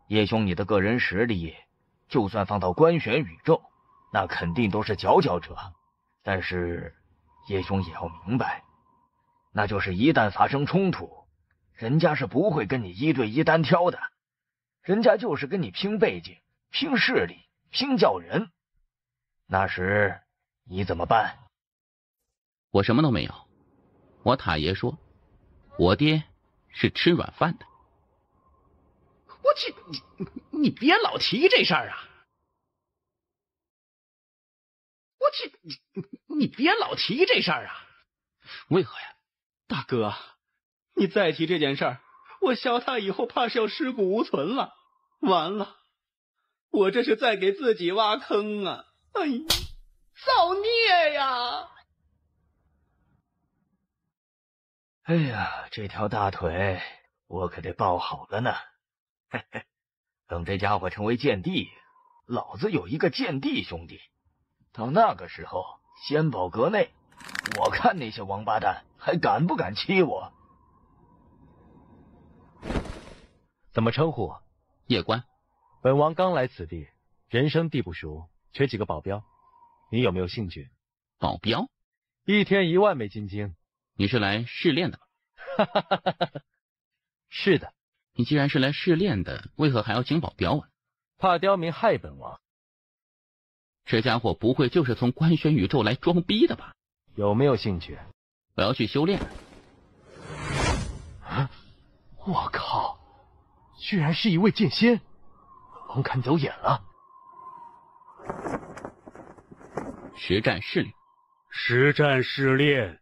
叶兄，你的个人实力，就算放到观玄宇宙，那肯定都是佼佼者。但是叶兄也要明白，那就是一旦发生冲突，人家是不会跟你1对1单挑的，人家就是跟你拼背景、拼势力、拼叫人。那时你怎么办？我什么都没有。我塔爷说，我爹是吃软饭的。我去，你别老提这事儿啊！我去，你别老提这事儿啊！为何呀？大哥，你再提这件事儿，我小塔以后怕是要尸骨无存了。完了，我这是在给自己挖坑啊！哎呀，造孽呀！哎呀，这条大腿我可得抱好了呢。嘿嘿，等这家伙成为剑帝，老子有一个剑帝兄弟。到那个时候，仙宝阁内，我看那些王八蛋还敢不敢欺我？怎么称呼？夜官。本王刚来此地，人生地不熟，缺几个保镖，你有没有兴趣？保镖？1天1万枚金晶。你是来试炼的吗？是的。你既然是来试炼的，为何还要请保镖啊？怕刁民害本王。这家伙不会就是从官宣宇宙来装逼的吧？有没有兴趣？我要去修炼。啊！我靠！居然是一位剑仙，本王看走眼了。实战试炼。实战试炼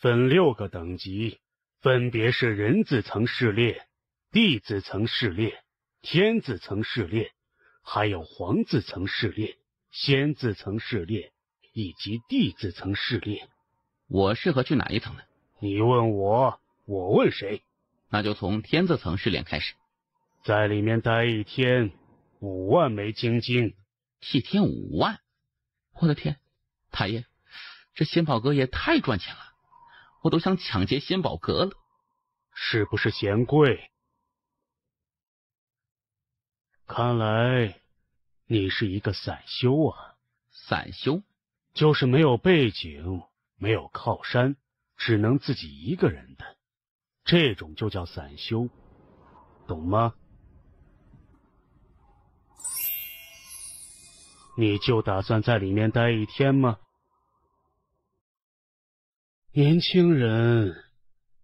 分6个等级，分别是人字层试炼、地字层试炼、天字层试炼，还有黄字层试炼、仙字层试炼以及地字层试炼。我适合去哪一层呢？你问我，我问谁？那就从天字层试炼开始。在里面待1天，5万枚金晶。1天5万？我的天，太爷，这仙宝阁也太赚钱了，我都想抢劫仙宝阁了。是不是嫌贵？看来你是一个散修啊。散修？就是没有背景，没有靠山，只能自己一个人的，这种就叫散修，懂吗？你就打算在里面待1天吗？年轻人，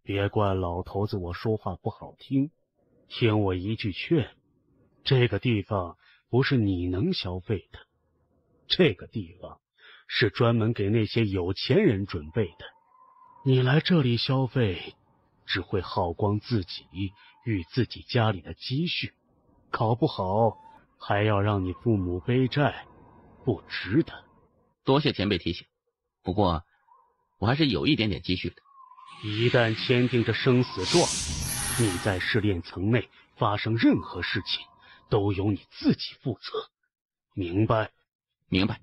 别怪老头子我说话不好听，听我一句劝，这个地方不是你能消费的，这个地方是专门给那些有钱人准备的。你来这里消费，只会耗光自己与自己家里的积蓄，搞不好还要让你父母背债，不值得。多谢前辈提醒，不过我还是有一点点积蓄的。一旦签订这生死状，你在试炼层内发生任何事情，都由你自己负责，明白？明白。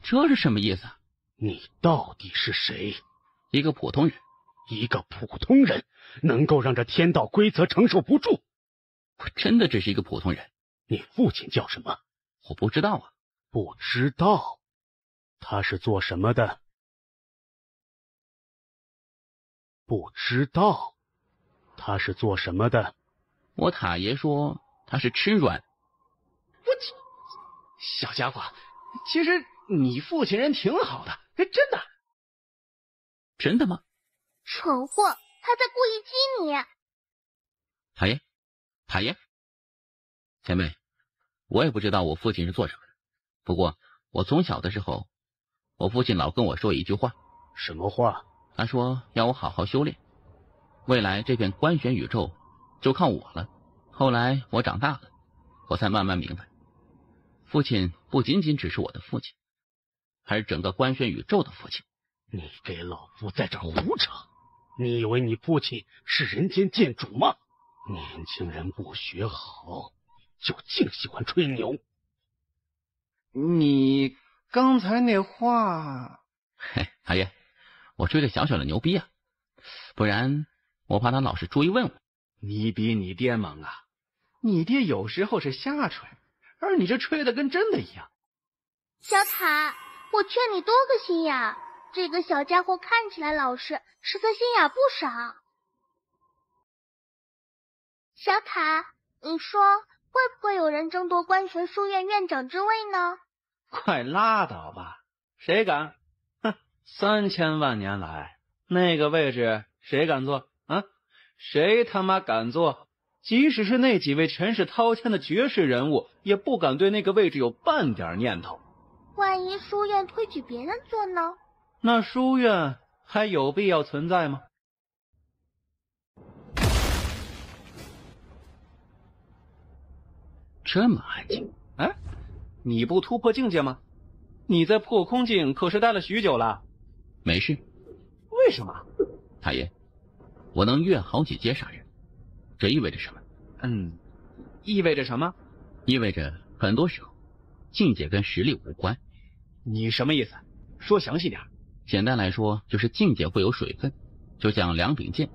这是什么意思？你到底是谁？一个普通人。一个普通人能够让这天道规则承受不住？我真的只是一个普通人。你父亲叫什么？我不知道啊。不知道？他是做什么的？不知道？他是做什么的？我塔爷说他是吃软。小家伙，其实你父亲人挺好的，真的。真的吗？蠢货，他在故意激你。塔爷，塔爷，前辈，我也不知道我父亲是做什么的，不过我从小的时候，我父亲老跟我说一句话。什么话？他说要我好好修炼，未来这片官玄宇宙就靠我了。后来我长大了，我才慢慢明白，父亲不仅仅只是我的父亲，还是整个官玄宇宙的父亲。你给老夫在这胡扯！你以为你父亲是人间剑主吗？年轻人不学好，就净喜欢吹牛。你刚才那话……嘿，塔爷，我吹个小小的牛逼啊，不然我怕他老是追问我。你比你爹猛啊！你爹有时候是瞎吹，而你这吹的跟真的一样。小塔，我劝你多个心眼，这个小家伙看起来老实，实则心眼不少。小塔，你说会不会有人争夺官玄书院院长之位呢？快拉倒吧，谁敢？哼，3000万年来那个位置谁敢坐啊？谁他妈敢坐？即使是那几位权势滔天的绝世人物，也不敢对那个位置有半点念头。万一书院推举别人做呢？那书院还有必要存在吗？这么安静？哎，你不突破境界吗？你在破空境可是待了许久了。没事。为什么？太爷，我能越好几阶杀人，这意味着什么？意味着什么？意味着很多时候，境界跟实力无关。你什么意思？说详细点。简单来说，就是境界会有水分，就像两柄剑，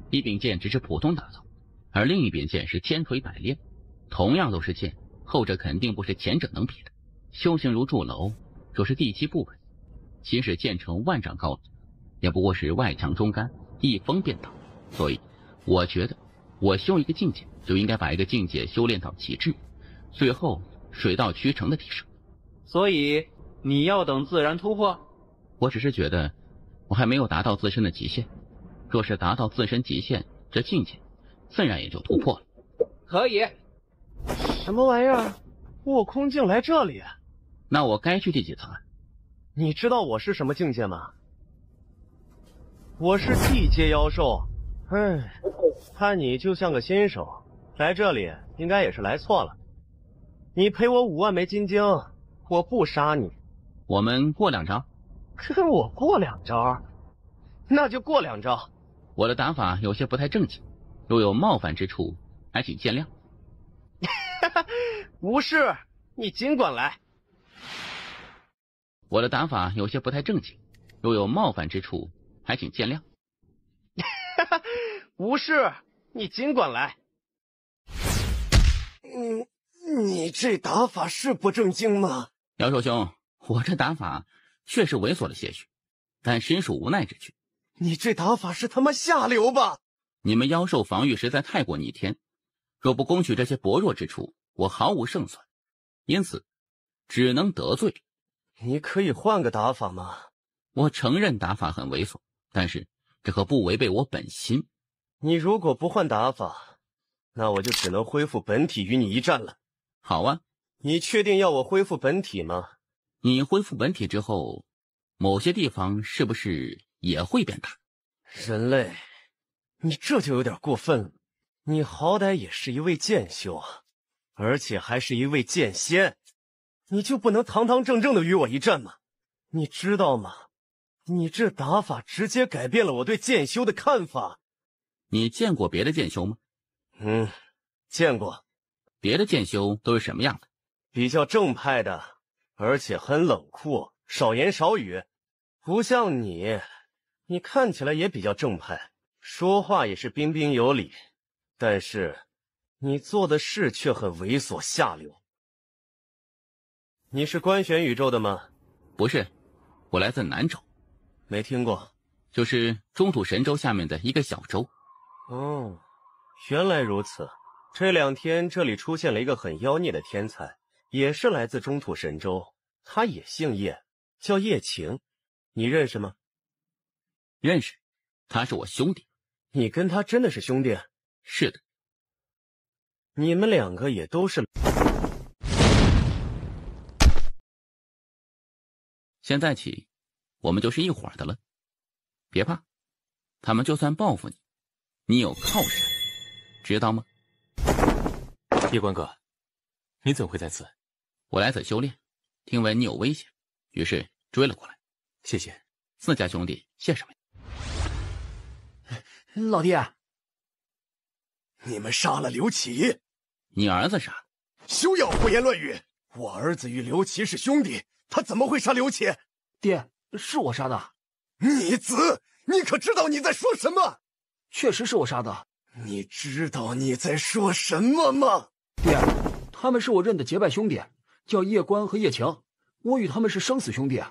一柄剑只是普通打造，而另一柄剑是千锤百炼。同样都是剑，后者肯定不是前者能比的。修行如筑楼，若是第7部分，即使剑成万丈高，也不过是外强中干，一封便倒。所以，我觉得我修一个境界，就应该把一个境界修炼到极致，最后水到渠成的提升。所以你要等自然突破？我只是觉得我还没有达到自身的极限，若是达到自身极限，这境界自然也就突破了。可以。什么玩意儿？破空境来这里？那我该去第几层啊？你知道我是什么境界吗？我是地阶妖兽。哎，看你就像个新手，来这里应该也是来错了。你赔我5万枚金晶，我不杀你。我们过2招。跟我过2招？那就过2招。我的打法有些不太正经，若有冒犯之处，还请见谅。无事，你尽管来。我的打法有些不太正经，若有冒犯之处，还请见谅。无事，你尽管来。你这打法是不正经吗？妖兽兄，我这打法确实猥琐了些许，但实属无奈之举。你这打法是他妈下流吧？你们妖兽防御实在太过逆天，若不攻取这些薄弱之处，我毫无胜算，因此只能得罪。你可以换个打法吗？我承认打法很猥琐，但是这可不违背我本心。你如果不换打法，那我就只能恢复本体与你一战了。好啊。你确定要我恢复本体吗？你恢复本体之后，某些地方是不是也会变大？人类，你这就有点过分了。你好歹也是一位剑修啊，而且还是一位剑仙，你就不能堂堂正正的与我一战吗？你知道吗？你这打法直接改变了我对剑修的看法。你见过别的剑修吗？见过。别的剑修都是什么样的？比较正派的，而且很冷酷，少言少语。不像你，你看起来也比较正派，说话也是彬彬有礼，但是你做的事却很猥琐下流。你是关玄宇宙的吗？不是，我来自南州。没听过。就是中土神州下面的一个小州。哦，原来如此。这2天这里出现了一个很妖孽的天才，也是来自中土神州，他也姓叶，叫叶晴。你认识吗？认识，他是我兄弟。你跟他真的是兄弟？是的。你们2个也都是。现在起，我们就是一伙的了。别怕，他们就算报复你，你有靠山，知道吗？叶关哥，你怎会在此？我来此修炼，听闻你有危险，于是追了过来。谢谢4家兄弟，谢什么？老弟，你们杀了刘琦？你儿子杀的？休要胡言乱语！我儿子与刘琦是兄弟，他怎么会杀刘琦？爹，是我杀的。逆子，你可知道你在说什么？确实是我杀的。你知道你在说什么吗？爹，他们是我认的结拜兄弟，叫叶关和叶晴，我与他们是生死兄弟。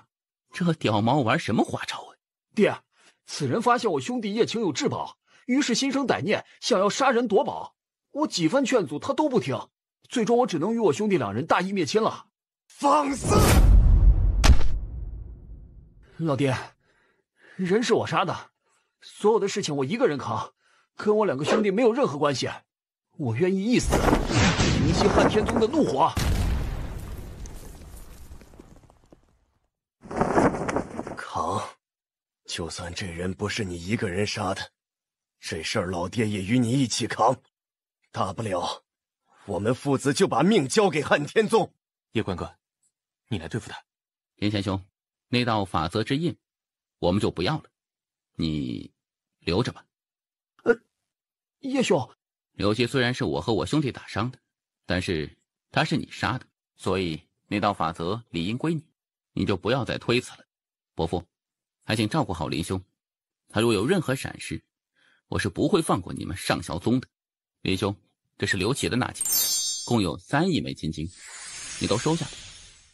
这屌毛玩什么花招啊？爹，此人发现我兄弟叶晴有至宝，于是心生歹念，想要杀人夺宝。我几番劝阻，他都不听，最终我只能与我兄弟2人大义灭亲了。放肆！老爹，人是我杀的，所有的事情我一个人扛，跟我2个兄弟没有任何关系。我愿意一死，平息汉天宗的怒火。扛，就算这人不是你一个人杀的，这事儿老爹也与你一起扛。大不了，我们父子就把命交给汉天宗。叶关哥，你来对付他。林贤兄，那道法则之印，我们就不要了，你留着吧。叶兄，刘琦虽然是我和我兄弟打伤的，但是他是你杀的，所以那道法则理应归你，你就不要再推辞了。伯父，还请照顾好林兄，他若有任何闪失，我是不会放过你们上孝宗的。林兄，这是刘琦的纳金，共有3亿枚金晶，你都收下来，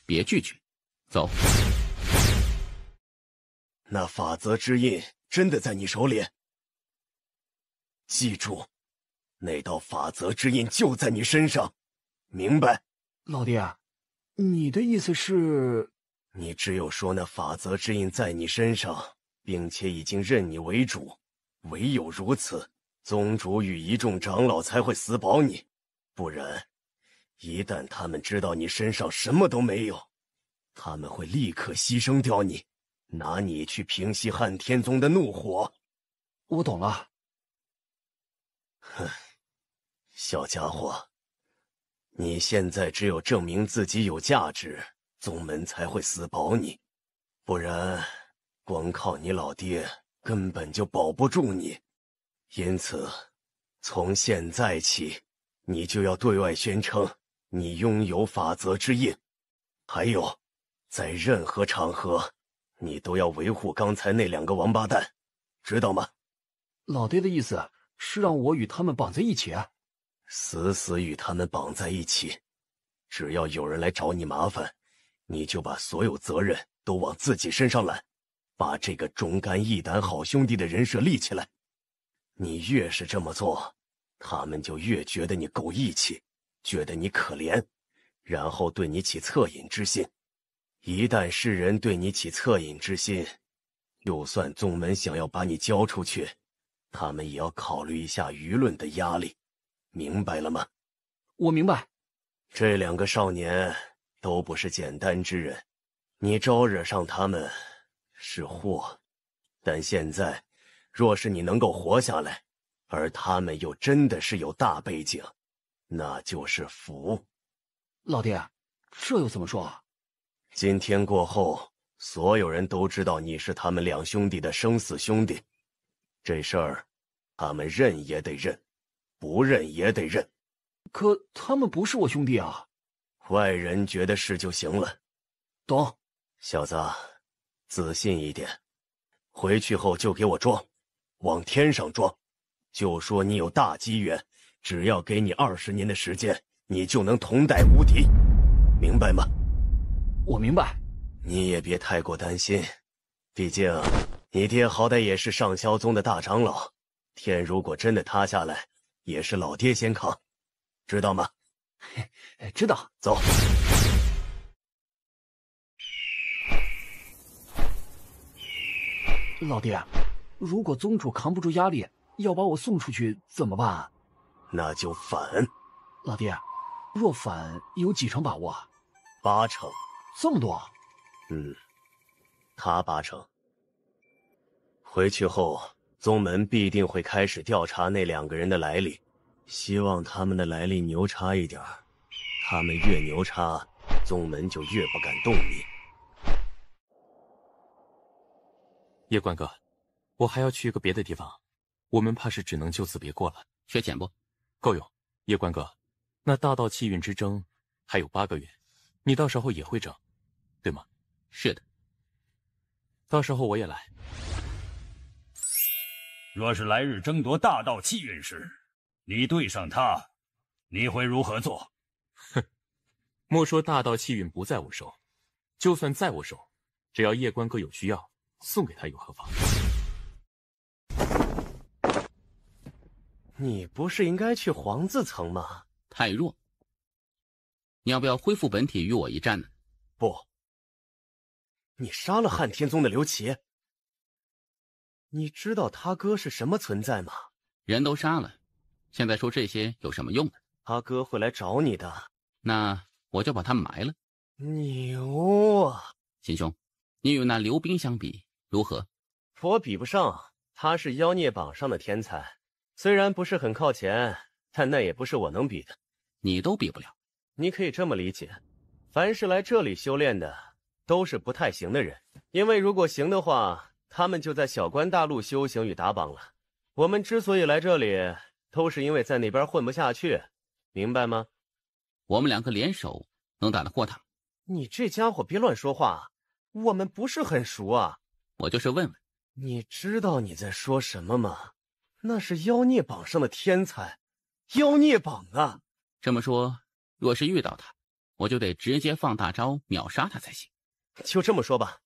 别拒绝。走。那法则之印真的在你手里？记住，那道法则之印就在你身上，明白？老爹，你的意思是？你只有说那法则之印在你身上，并且已经认你为主，唯有如此，宗主与一众长老才会死保你，不然，一旦他们知道你身上什么都没有，他们会立刻牺牲掉你，拿你去平息汉天宗的怒火。我懂了。哼，小家伙，你现在只有证明自己有价值，宗门才会死保你，不然光靠你老爹根本就保不住你。因此，从现在起，你就要对外宣称你拥有法则之印，还有，在任何场合，你都要维护刚才那2个王八蛋，知道吗？老爹的意思是让我与他们绑在一起？死死与他们绑在一起，只要有人来找你麻烦，你就把所有责任都往自己身上揽，把这个忠肝义胆好兄弟的人设立起来。你越是这么做，他们就越觉得你够义气，觉得你可怜，然后对你起恻隐之心。一旦世人对你起恻隐之心，就算宗门想要把你交出去，他们也要考虑一下舆论的压力，明白了吗？我明白。这2个少年都不是简单之人，你招惹上他们是祸，但现在若是你能够活下来，而他们又真的是有大背景，那就是福。老爹，这又怎么说？今天过后，所有人都知道你是他们2兄弟的生死兄弟，这事儿他们认也得认，不认也得认。可他们不是我兄弟啊。外人觉得是就行了。懂。小子，自信一点，回去后就给我装，往天上装，就说你有大机缘，只要给你20年的时间，你就能同代无敌，明白吗？我明白。你也别太过担心，毕竟你爹好歹也是上霄宗的大长老，天如果真的塌下来，也是老爹先扛，知道吗？知道。走。老爹，如果宗主扛不住压力，要把我送出去怎么办？那就反。老爹，若反有几成把握？8成。这么多？他8成。回去后，宗门必定会开始调查那2个人的来历，希望他们的来历牛叉一点，他们越牛叉，宗门就越不敢动你。叶关哥，我还要去一个别的地方，我们怕是只能就此别过了。缺钱不？够用。叶关哥，那大道气运之争还有8个月，你到时候也会争，对吗？是的。到时候我也来。若是来日争夺大道气运时，你对上他，你会如何做？哼，莫说大道气运不在我手，就算在我手，只要叶关哥有需要，送给他又何妨？你不是应该去皇字层吗？太弱。你要不要恢复本体与我一战呢？不。你杀了汉天宗的刘琦，你知道他哥是什么存在吗？人都杀了，现在说这些有什么用呢？他哥会来找你的。那我就把他埋了。牛啊！秦兄，你与那刘冰相比如何？我比不上，他是妖孽榜上的天才，虽然不是很靠前，但那也不是我能比的。你都比不了。你可以这么理解，凡是来这里修炼的，都是不太行的人。因为如果行的话，他们就在小关大陆修行与打榜了。我们之所以来这里，都是因为在那边混不下去，明白吗？我们两个联手能打得过他？你这家伙别乱说话，我们不是很熟啊。我就是问问。你知道你在说什么吗？那是妖孽榜上的天才，妖孽榜啊！这么说，若是遇到他，我就得直接放大招秒杀他才行。就这么说吧，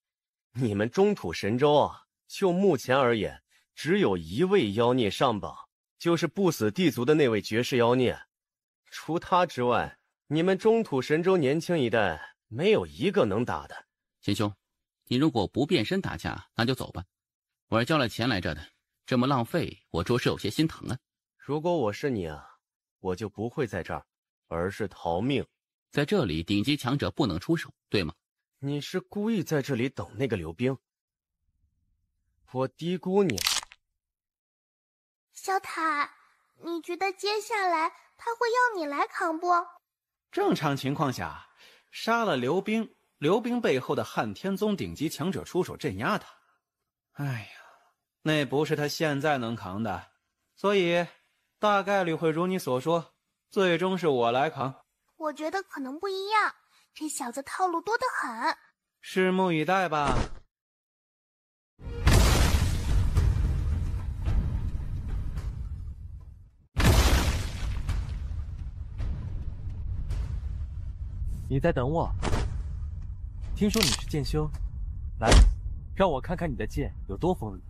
你们中土神州啊，就目前而言，只有一位妖孽上榜，就是不死地族的那位绝世妖孽。除他之外，你们中土神州年轻一代没有一个能打的。秦兄，你如果不变身打架，那就走吧。我是交了钱来这的，这么浪费，我着实有些心疼啊。如果我是你啊，我就不会在这儿，而是逃命。在这里，顶级强者不能出手，对吗？你是故意在这里等那个刘冰？我低估你了。小塔，你觉得接下来他会要你来扛不？正常情况下，杀了刘冰，刘冰背后的汉天宗顶级强者出手镇压他。哎呀，那不是他现在能扛的，所以大概率会如你所说，最终是我来扛。我觉得可能不一样，这小子套路多得很。拭目以待吧。你在等我？听说你是剑修，来，让我看看你的剑有多锋利。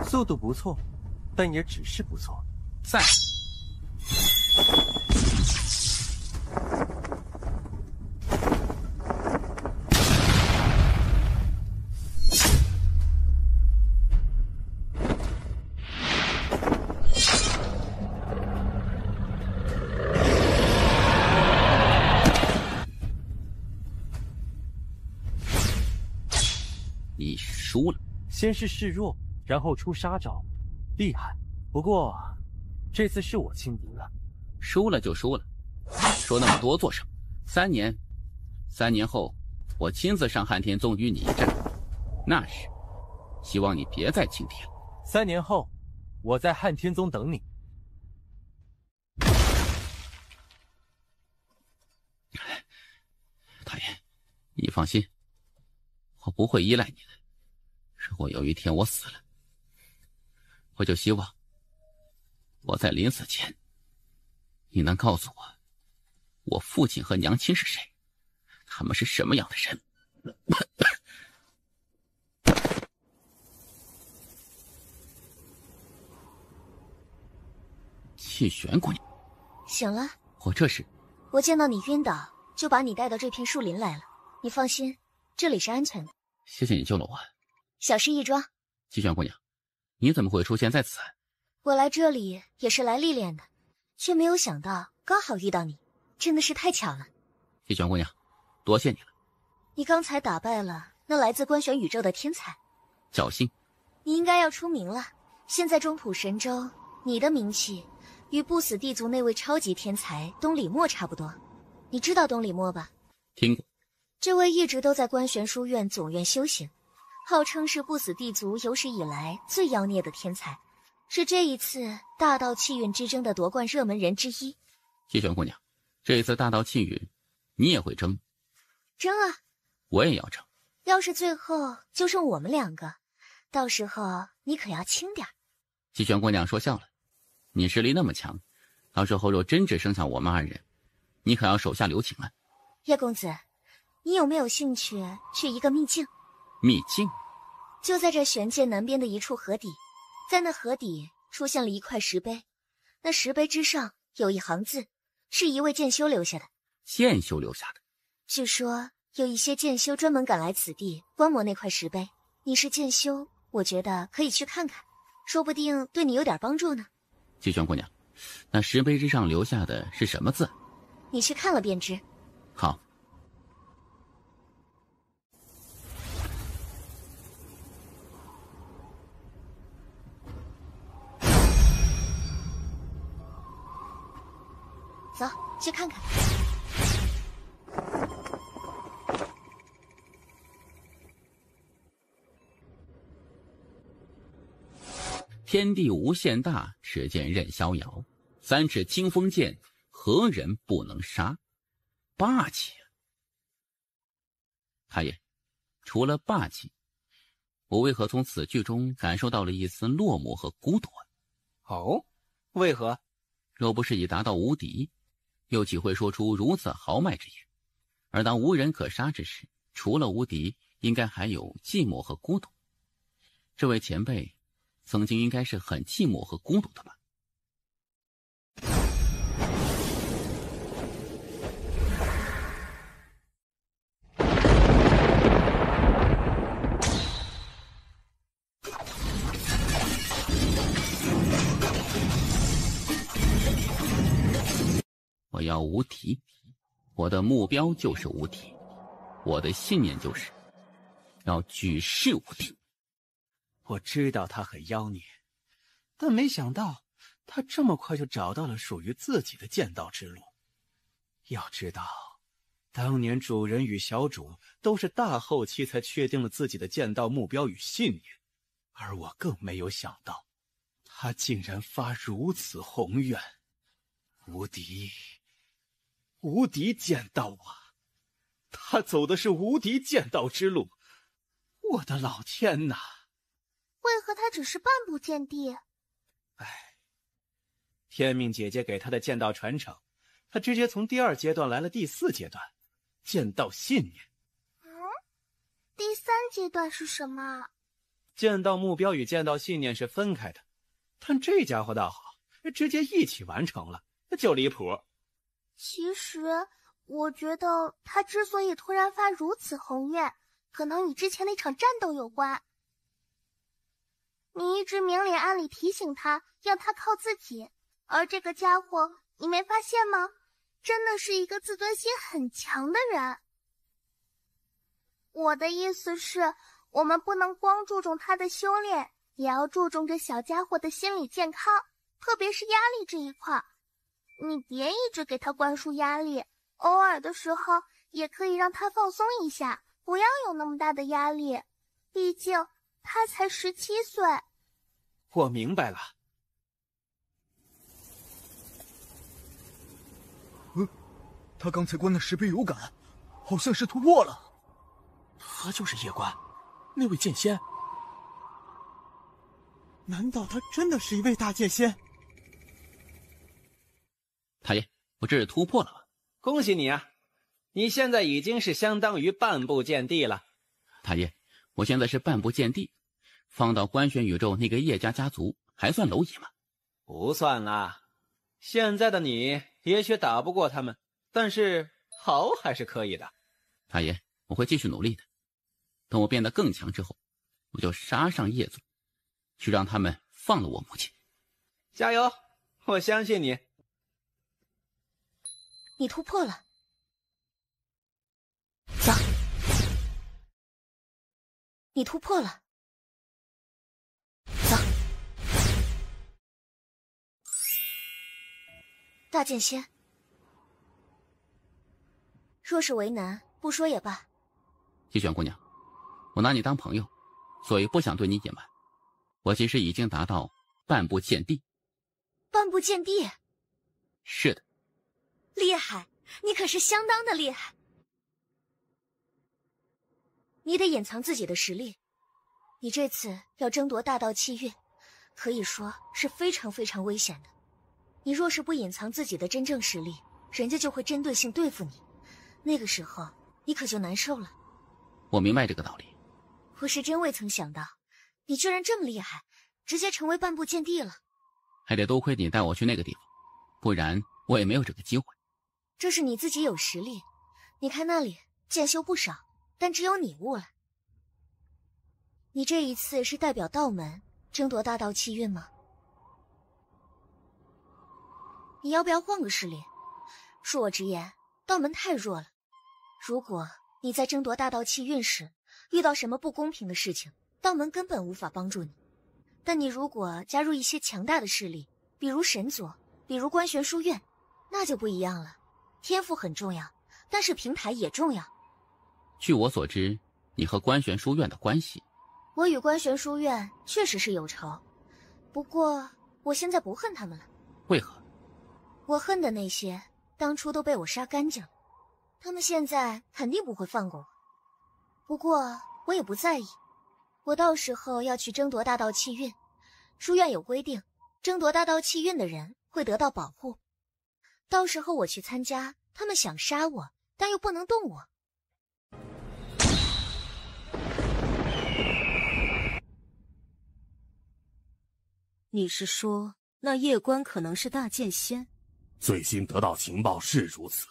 速度不错，但也只是不错。赞。你输了。先是示弱，然后出杀招，厉害。不过这次是我轻敌了。输了就输了，说那么多做什么？3年后，我亲自上汉天宗与你一战，那时，希望你别再轻敌了。3年后，我在汉天宗等你。大爷，你放心，我不会依赖你的。如果有一天我死了，我就希望我在临死前，你能告诉我，我父亲和娘亲是谁，他们是什么样的人。沁玄姑娘，醒了。我见到你晕倒，就把你带到这片树林来了。你放心，这里是安全的。谢谢你救了我。小事一桩。沁玄姑娘，你怎么会出现在此？我来这里也是来历练的，却没有想到刚好遇到你，真的是太巧了。沁玄姑娘，多谢你了。你刚才打败了那来自关玄宇宙的天才，侥幸。你应该要出名了。现在中土神州，你的名气与不死地族那位超级天才东里墨差不多。你知道东里墨吧？听过。这位一直都在关玄书院总院修行，号称是不死地族有史以来最妖孽的天才，是这一次大道气运之争的夺冠热门人之一。沁玄姑娘，这一次大道气运，你也会争？争啊！我也要争。要是最后就剩我们2个，到时候你可要轻点。沁玄姑娘说笑了，你实力那么强，到时候若真只剩下我们2人，你可要手下留情了。叶公子，你有没有兴趣去一个秘境？秘境就在这玄界南边的一处河底，在那河底出现了一块石碑，那石碑之上有一行字，是一位剑修留下的。剑修留下的？据说有一些剑修专门赶来此地观摩那块石碑。你是剑修，我觉得可以去看看，说不定对你有点帮助呢。沁玄姑娘，那石碑之上留下的是什么字？你去看了便知。好。走，去看看。天地无限大，持剑任逍遥。3尺清风剑，何人不能杀？霸气啊！太爷，除了霸气，我为何从此句中感受到了一丝落寞和孤独？哦，为何？若不是已达到无敌，又岂会说出如此豪迈之言？而当无人可杀之时，除了无敌，应该还有寂寞和孤独。这位前辈曾经应该是很寂寞和孤独的吧？我要无敌，我的目标就是无敌，我的信念就是要举世无敌。我知道他很妖孽，但没想到他这么快就找到了属于自己的剑道之路。要知道，当年主人与小主都是大后期才确定了自己的剑道目标与信念，而我更没有想到，他竟然发如此宏愿。无敌，无敌剑道啊！他走的是无敌剑道之路，我的老天哪！为何他只是半步见地？天命姐姐给他的剑道传承，他直接从第2阶段来了第4阶段，剑道信念。第3阶段是什么？剑道目标与剑道信念是分开的，但这家伙倒好，直接一起完成了，就离谱。其实我觉得他之所以突然发如此宏愿，可能与之前那场战斗有关。你一直明里暗里提醒他，要他靠自己，而这个家伙，你没发现吗？真的是一个自尊心很强的人。我的意思是，我们不能光注重他的修炼，也要注重这小家伙的心理健康，特别是压力这一块。你别一直给他灌输压力，偶尔的时候也可以让他放松一下，不要有那么大的压力。毕竟他才17岁。我明白了。他刚才关的石碑有感，好像是突破了。他就是叶关，那位剑仙。难道他真的是一位大剑仙？太爷，我这是突破了吧？恭喜你啊！你现在已经是相当于半步见地了。太爷，我现在是半步见地，放到官玄宇宙那个叶家家族还算蝼蚁吗？不算啦。现在的你也许打不过他们，但是好还是可以的。太爷，我会继续努力的。等我变得更强之后，我就杀上叶族，去让他们放了我母亲。加油，我相信你。你突破了，走。你突破了，走。大剑仙，若是为难，不说也罢。季玄姑娘，我拿你当朋友，所以不想对你隐瞒。我其实已经达到半步见地。半步见地？是的。厉害，你可是相当的厉害。你得隐藏自己的实力。你这次要争夺大道气运，可以说是非常非常危险的。你若是不隐藏自己的真正实力，人家就会针对性对付你，那个时候你可就难受了。我明白这个道理。我是真未曾想到，你居然这么厉害，直接成为半步见地了。还得多亏你带我去那个地方，不然我也没有这个机会。这是你自己有实力，你看那里剑修不少，但只有你悟了。你这一次是代表道门争夺大道气运吗？你要不要换个势力？恕我直言，道门太弱了。如果你在争夺大道气运时遇到什么不公平的事情，道门根本无法帮助你。但你如果加入一些强大的势力，比如神族，比如观玄书院，那就不一样了。天赋很重要，但是平台也重要。据我所知，你和观玄书院的关系……我与观玄书院确实是有仇，不过我现在不恨他们了。为何？我恨的那些当初都被我杀干净了，他们现在肯定不会放过我。不过我也不在意，我到时候要去争夺大道气运，书院有规定，争夺大道气运的人会得到保护。到时候我去参加，他们想杀我，但又不能动我。你是说那夜观可能是大剑仙？最新得到情报是如此，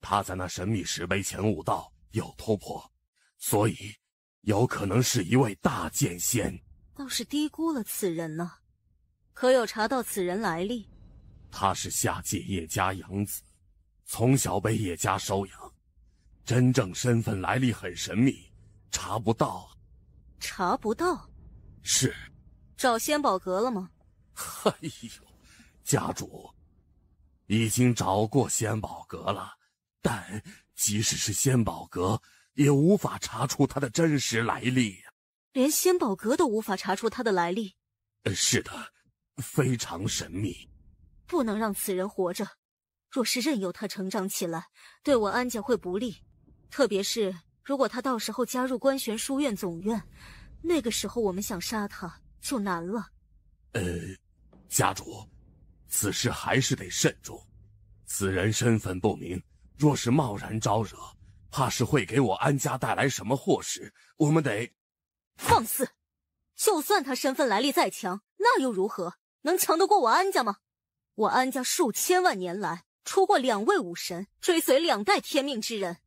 他在那神秘石碑前悟道，有突破，所以有可能是一位大剑仙。倒是低估了此人呢。可有查到此人来历？他是下界叶家养子，从小被叶家收养，真正身份来历很神秘，查不到。查不到？是。找仙宝阁了吗？哎呦，家主，已经找过仙宝阁了，但即使是仙宝阁，也无法查出他的真实来历。连仙宝阁都无法查出他的来历？是的，非常神秘。不能让此人活着，若是任由他成长起来，对我安家会不利。特别是如果他到时候加入观玄书院总院，那个时候我们想杀他就难了。家主，此事还是得慎重。此人身份不明，若是贸然招惹，怕是会给我安家带来什么祸事。我们得……放肆！就算他身份来历再强，那又如何？能强得过我安家吗？我安家数千万年来出过2位武神，追随2代天命之人。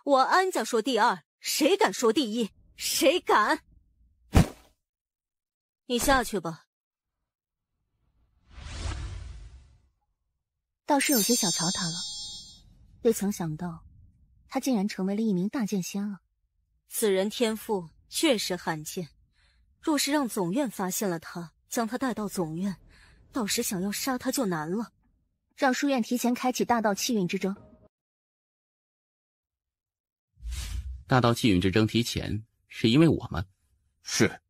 我安家说第二，谁敢说第一？谁敢？你下去吧。倒是有些小瞧他了，未曾想到他竟然成为了一名大剑仙了。此人天赋确实罕见，若是让总院发现了他，将他带到总院，到时想要杀他就难了。让书院提前开启大道气运之争。大道气运之争提前是因为我吗？是，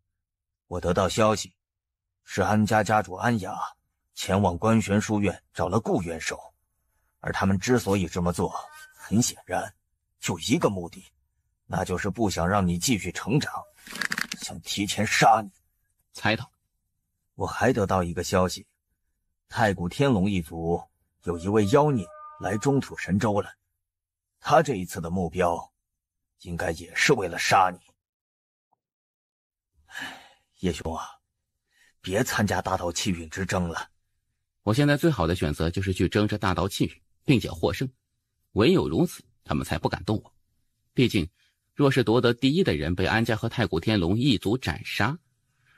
我得到消息，是安家家主安雅前往观玄书院找了顾元首，而他们之所以这么做，很显然就一个目的，那就是不想让你继续成长，想提前杀你。猜到。我还得到一个消息，太古天龙一族有一位妖孽来中土神州了，他这一次的目标应该也是为了杀你。叶兄啊，别参加大道气运之争了。我现在最好的选择就是去争这大道气运，并且获胜。唯有如此，他们才不敢动我。毕竟，若是夺得第一的人被安家和太古天龙一族斩杀，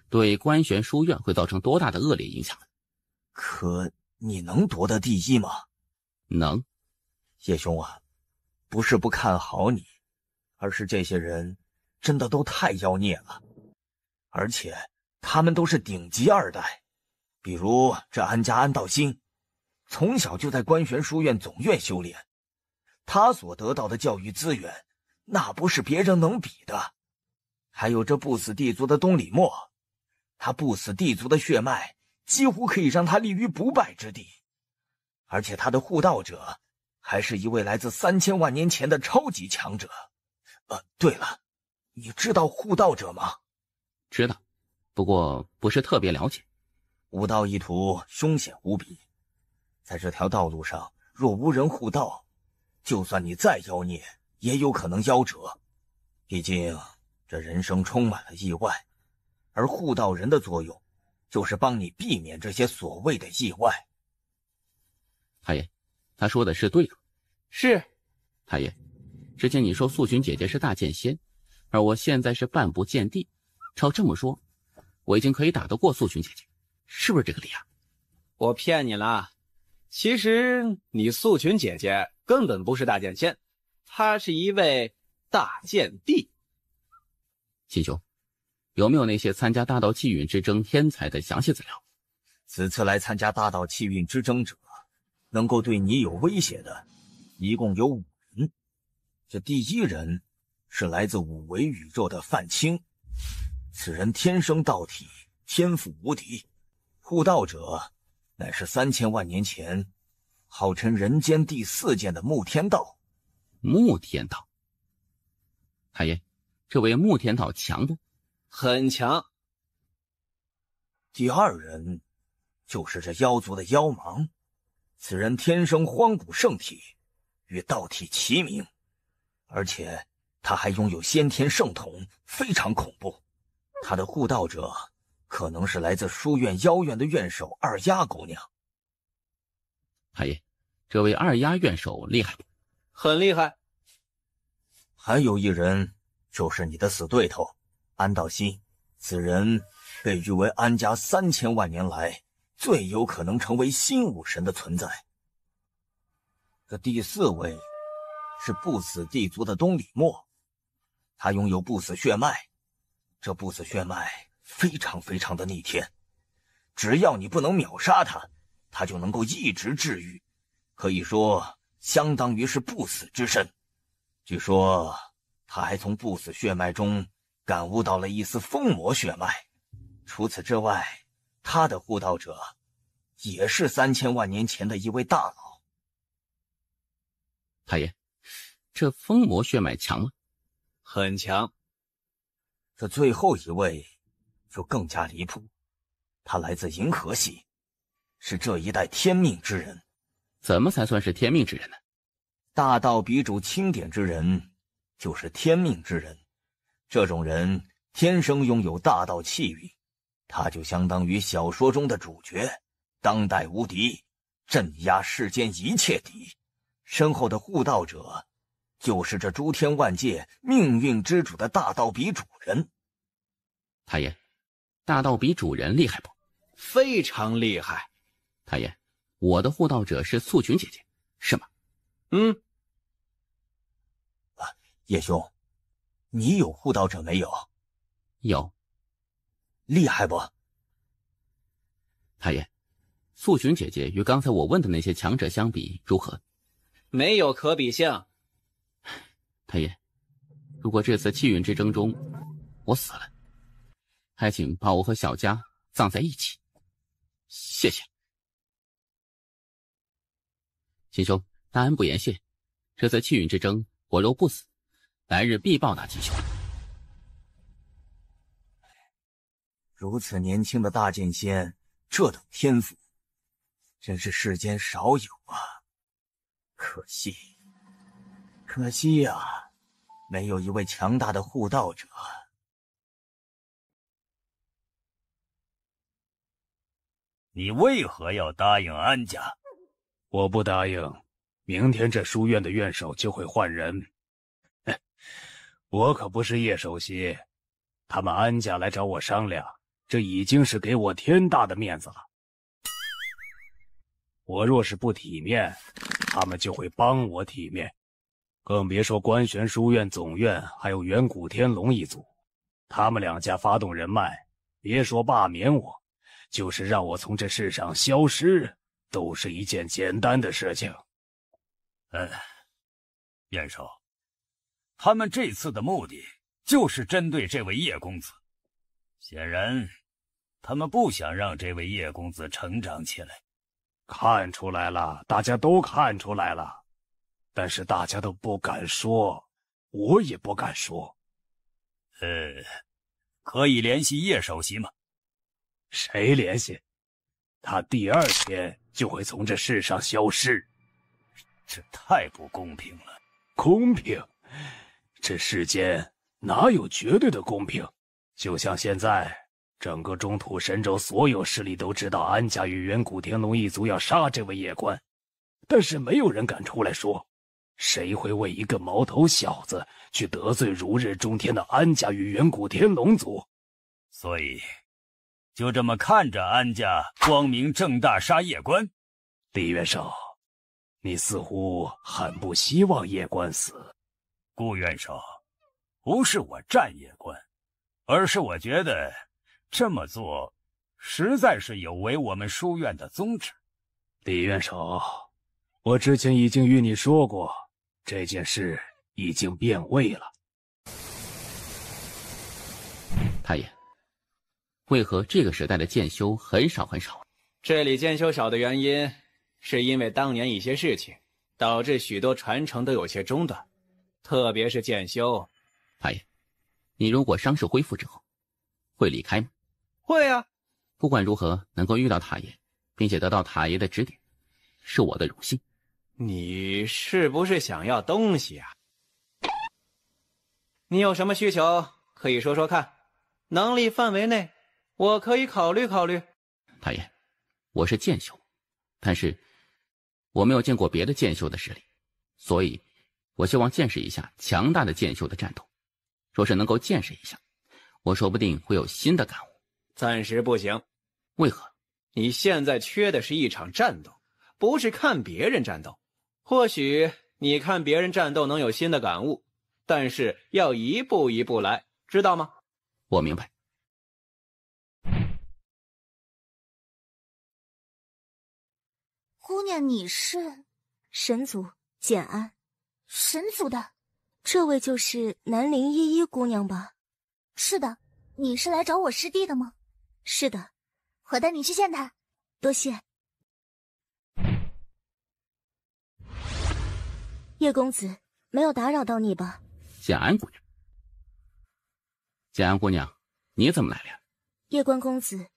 对观玄书院会造成多大的恶劣影响？可你能夺得第一吗？能。叶兄啊，不是不看好你，而是这些人真的都太妖孽了，而且他们都是顶级2代。比如这安家安道星，从小就在观玄书院总院修炼，他所得到的教育资源，那不是别人能比的。还有这不死地族的东里墨，他不死地族的血脉几乎可以让他立于不败之地，而且他的护道者还是一位来自3000万年前的超级强者。对了，你知道护道者吗？知道，不过不是特别了解。武道一途凶险无比，在这条道路上若无人护道，就算你再妖孽也有可能夭折。毕竟这人生充满了意外，而护道人的作用就是帮你避免这些所谓的意外。太爷，他说的是对的。是。太爷，之前你说素群姐姐是大剑仙，而我现在是半步见地，照这么说，我已经可以打得过素群姐姐，是不是这个理啊？我骗你了，其实你素群姐姐根本不是大剑仙，她是一位大剑帝。秦兄，有没有那些参加大道气运之争天才的详细资料？此次来参加大道气运之争者，能够对你有威胁的，一共有5人。这第一人是来自5维宇宙的范青，此人天生道体，天赋无敌，护道者乃是3000万年前号称人间第4剑的穆天道。穆天道，太爷，这位穆天道强不？很强。第2人就是这妖族的妖芒，此人天生荒古圣体，与道体齐名，而且他还拥有先天圣瞳，非常恐怖。他的护道者可能是来自书院妖院的院首二丫姑娘。太爷，这位二丫院首厉害不？很厉害。还有一人就是你的死对头安道熙，此人被誉为安家3000万年来最有可能成为新武神的存在。这第4位是不死地族的东里墨，他拥有不死血脉，这不死血脉非常的逆天，只要你不能秒杀他，他就能够一直治愈，可以说相当于是不死之身。据说他还从不死血脉中感悟到了一丝疯魔血脉。除此之外，他的护道者也是3000万年前的一位大佬。太爷，这疯魔血脉强吗？很强。这最后一位就更加离谱，他来自银河系，是这一代天命之人。怎么才算是天命之人呢？大道鼻主钦点之人就是天命之人，这种人天生拥有大道气运，他就相当于小说中的主角，当代无敌，镇压世间一切敌。身后的护道者就是这诸天万界命运之主的大道鼻主人。太爷，大道鼻主人厉害不？非常厉害。太爷，我的护道者是素群姐姐，是吗？叶兄，你有护道者没有？有。厉害不？太爷，素群姐姐与刚才我问的那些强者相比如何？没有可比性。太爷，如果这次气运之争中我死了，还请把我和小佳葬在一起。谢谢。秦兄，大恩不言谢。这次气运之争，我若不死，来日必报答秦兄。如此年轻的大剑仙，这等天赋，真是世间少有啊！可惜呀，没有一位强大的护道者。你为何要答应安家？我不答应，明天这书院的院首就会换人。我可不是叶首席，他们安家来找我商量，这已经是给我天大的面子了。我若是不体面，他们就会帮我体面。更别说观玄书院总院还有远古天龙一族，他们2家发动人脉，别说罢免我，就是让我从这世上消失，都是一件简单的事情。元首，他们这次的目的就是针对这位叶公子，显然他们不想让这位叶公子成长起来。看出来了，大家都看出来了，但是大家都不敢说，我也不敢说。可以联系叶首席吗？谁联系？他第2天就会从这世上消失。这太不公平了。公平？这世间哪有绝对的公平？就像现在，整个中土神州所有势力都知道安家与远古天龙一族要杀这位叶官，但是没有人敢出来说。谁会为一个毛头小子去得罪如日中天的安家与远古天龙族？所以就这么看着安家光明正大杀叶官？李元首，你似乎很不希望叶关死。顾元首，不是我战叶关，而是我觉得这么做实在是有违我们书院的宗旨。李元首，我之前已经与你说过，这件事已经变味了。太爷，为何这个时代的剑修很少很少？这里剑修少的原因，是因为当年一些事情，导致许多传承都有些中断，特别是剑修。太爷，你如果伤势恢复之后，会离开吗？会啊。不管如何，能够遇到太爷，并且得到太爷的指点，是我的荣幸。你是不是想要东西啊？你有什么需求可以说说看，能力范围内我可以考虑考虑。太爷，我是剑修，但是我没有见过别的剑修的实力，所以我希望见识一下强大的剑修的战斗。若是能够见识一下，我说不定会有新的感悟。暂时不行。为何？你现在缺的是一场战斗，不是看别人战斗。或许你看别人战斗能有新的感悟，但是要一步一步来，知道吗？我明白。姑娘，你是神族简安。神族的？这位就是南陵依依姑娘吧？是的。你是来找我师弟的吗？是的。我带你去见他。多谢。叶公子，没有打扰到你吧？简安姑娘。简安姑娘，你怎么来了？叶关公子，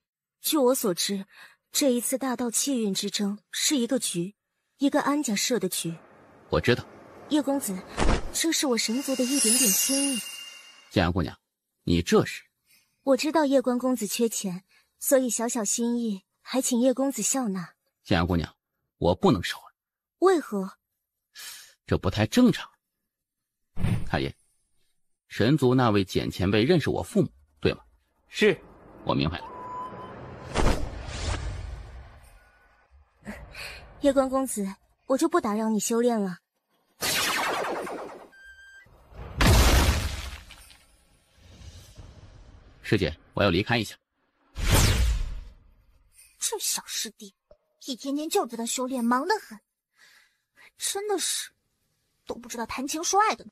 据我所知，这一次大道气运之争是一个局，一个安家设的局。我知道。叶公子，这是我神族的一点点心意。简安姑娘，你这是？我知道叶关公子缺钱，所以小小心意，还请叶公子笑纳。简安姑娘，我不能收啊。为何？这不太正常。太爷，神族那位简前辈认识我父母，对吗？是。我明白了。叶关公子，我就不打扰你修炼了。师姐，我要离开一下。这小师弟，一天天就知道修炼，忙得很，真的是都不知道谈情说爱的呢。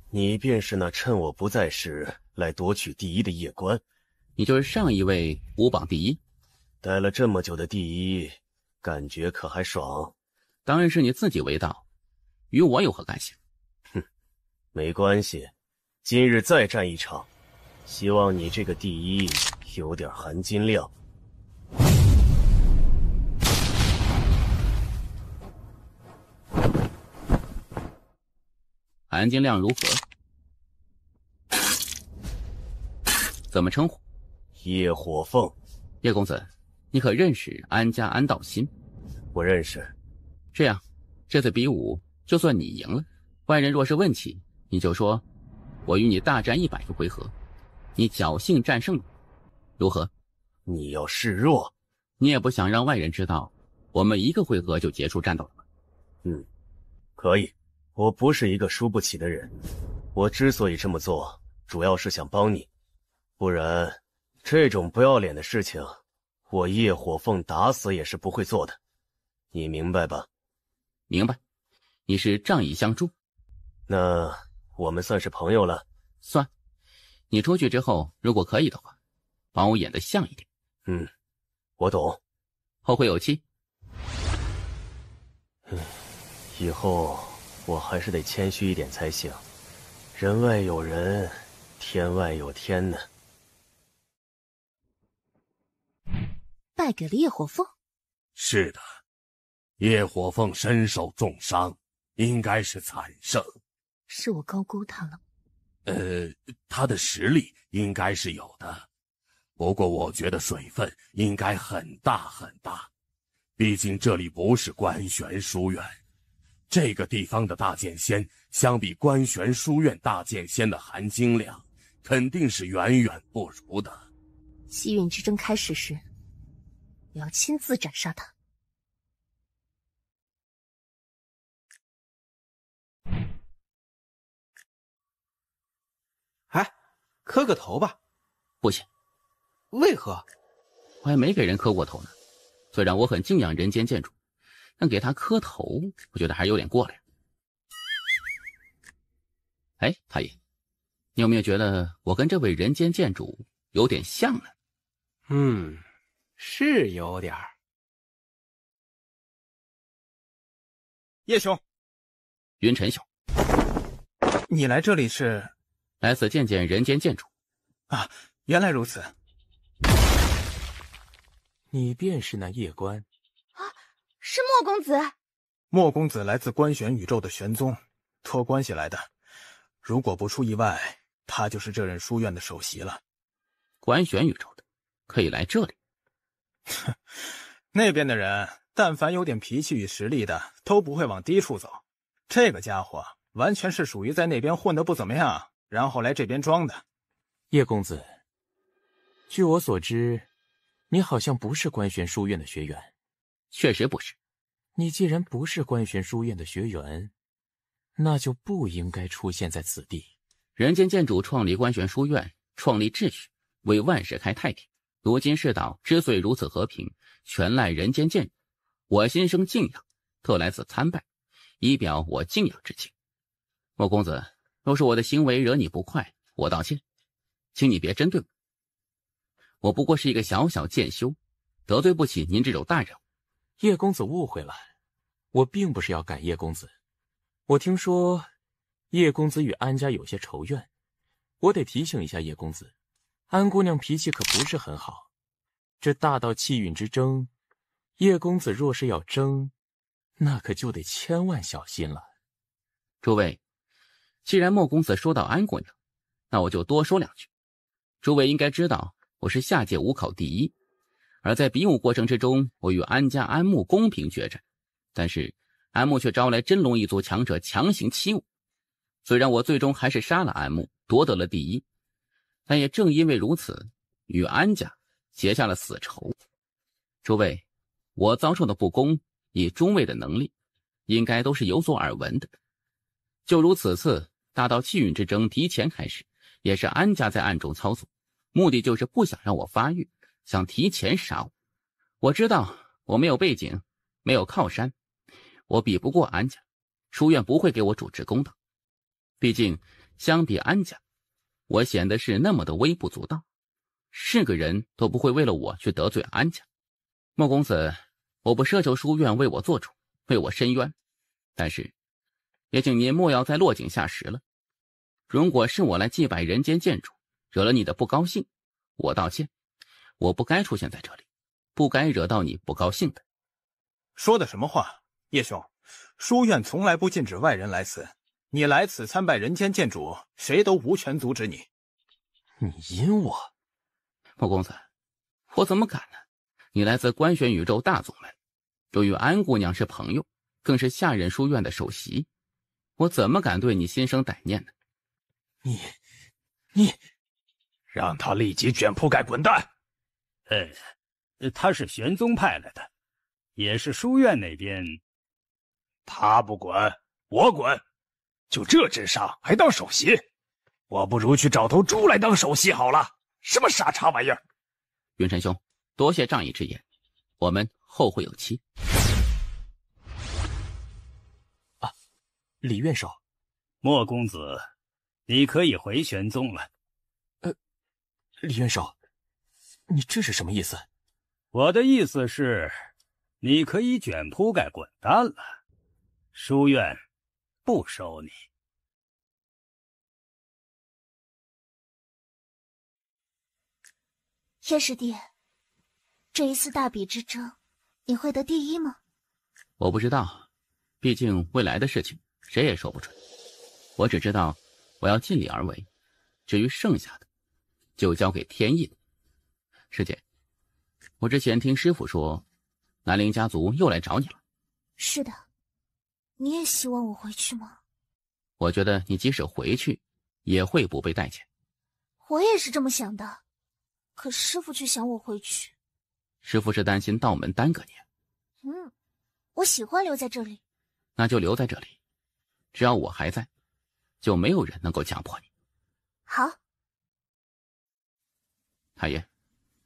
你便是那趁我不在时来夺取第一的叶关？你就是上一位武榜第一？待了这么久的第一，感觉可还爽？当然是你自己为道，与我有何干系？哼，没关系，今日再战一场，希望你这个第一有点含金量。含金量如何？怎么称呼？叶火凤。叶公子，你可认识安家安道心？我认识。这样，这次比武就算你赢了，外人若是问起，你就说我与你大战100个回合，你侥幸战胜了，如何？你要示弱？你也不想让外人知道我们1个回合就结束战斗了吗？可以。我不是一个输不起的人，我之所以这么做，主要是想帮你，不然这种不要脸的事情，我叶火凤打死也是不会做的，你明白吧？明白，你是仗义相助。那我们算是朋友了。算。你出去之后，如果可以的话，帮我演得像一点。我懂。后会有期。以后我还是得谦虚一点才行，人外有人，天外有天呢。败给了叶火凤？是的，叶火凤身受重伤，应该是惨胜。是我高估他了。他的实力应该是有的，不过我觉得水分应该很大很大，毕竟这里不是观玄书院。这个地方的大剑仙相比观玄书院大剑仙的含金量肯定是远远不如的。气运之争开始时，我要亲自斩杀他。哎，磕个头吧。不行。为何？我还没给人磕过头呢。虽然我很敬仰人间建筑，但给他磕头，我觉得还是有点过了呀。哎，太爷，你有没有觉得我跟这位人间建筑有点像呢？是有点儿。叶兄，云晨兄，你来这里是？来此见见人间建筑。啊，原来如此。你便是那夜官啊？是莫公子。莫公子来自观玄宇宙的玄宗，托关系来的。如果不出意外，他就是这任书院的首席了。观玄宇宙的，可以来这里。那边的人，但凡有点脾气与实力的，都不会往低处走。这个家伙完全是属于在那边混得不怎么样，然后来这边装的。叶公子，据我所知，你好像不是观玄书院的学员。确实不是。你既然不是观玄书院的学员，那就不应该出现在此地。人间建筑创立观玄书院，创立秩序，为万世开太平。如今世道之所以如此和平，全赖人间建筑。我心生敬仰，特来此参拜，以表我敬仰之情。莫公子，若是我的行为惹你不快，我道歉，请你别针对我。我不过是一个小小剑修，得罪不起您这种大人物。叶公子误会了，我并不是要赶叶公子。我听说叶公子与安家有些仇怨，我得提醒一下叶公子，安姑娘脾气可不是很好。这大道气运之争，叶公子若是要争，那可就得千万小心了。诸位，既然莫公子说到安姑娘，那我就多说两句。诸位应该知道，我是下届武考第一，而在比武过程之中，我与安家安木公平决战，但是安木却招来真龙一族强者强行欺我。虽然我最终还是杀了安木，夺得了第一，但也正因为如此，与安家结下了死仇。诸位，我遭受的不公，以中尉的能力，应该都是有所耳闻的。就如此次大道气运之争提前开始，也是安家在暗中操作，目的就是不想让我发育，想提前杀我。我知道我没有背景，没有靠山，我比不过安家，书院不会给我主持公道。毕竟相比安家，我显得是那么的微不足道，是个人都不会为了我去得罪安家。莫公子，我不奢求书院为我做主，为我伸冤，但是也请您莫要再落井下石了。如果是我来祭拜人间建筑，惹了你的不高兴，我道歉，我不该出现在这里，不该惹到你不高兴的。说的什么话，叶兄？书院从来不禁止外人来此，你来此参拜人间建筑，谁都无权阻止你。你阴我？莫公子，我怎么敢呢？你来自观玄宇宙大宗门，又与安姑娘是朋友，更是下任书院的首席，我怎么敢对你心生歹念呢？你让他立即卷铺盖滚蛋！他是玄宗派来的，也是书院那边。他不管，我管。就这智商还当首席？我不如去找头猪来当首席好了。什么傻叉玩意儿！云晨兄，多谢仗义之言，我们后会有期。啊，李院首，莫公子，你可以回玄宗了。李院首，你这是什么意思？我的意思是，你可以卷铺盖滚蛋了。书院不收你。叶师弟，这一次大比之争，你会得第一吗？我不知道，毕竟未来的事情谁也说不准。我只知道我要尽力而为，至于剩下的，就交给天意了。师姐，我之前听师傅说，南陵家族又来找你了。是的，你也希望我回去吗？我觉得你即使回去，也会不被待见。我也是这么想的。可师父却想我回去。师父是担心道门耽搁你。我喜欢留在这里。那就留在这里，只要我还在，就没有人能够强迫你。好。太爷，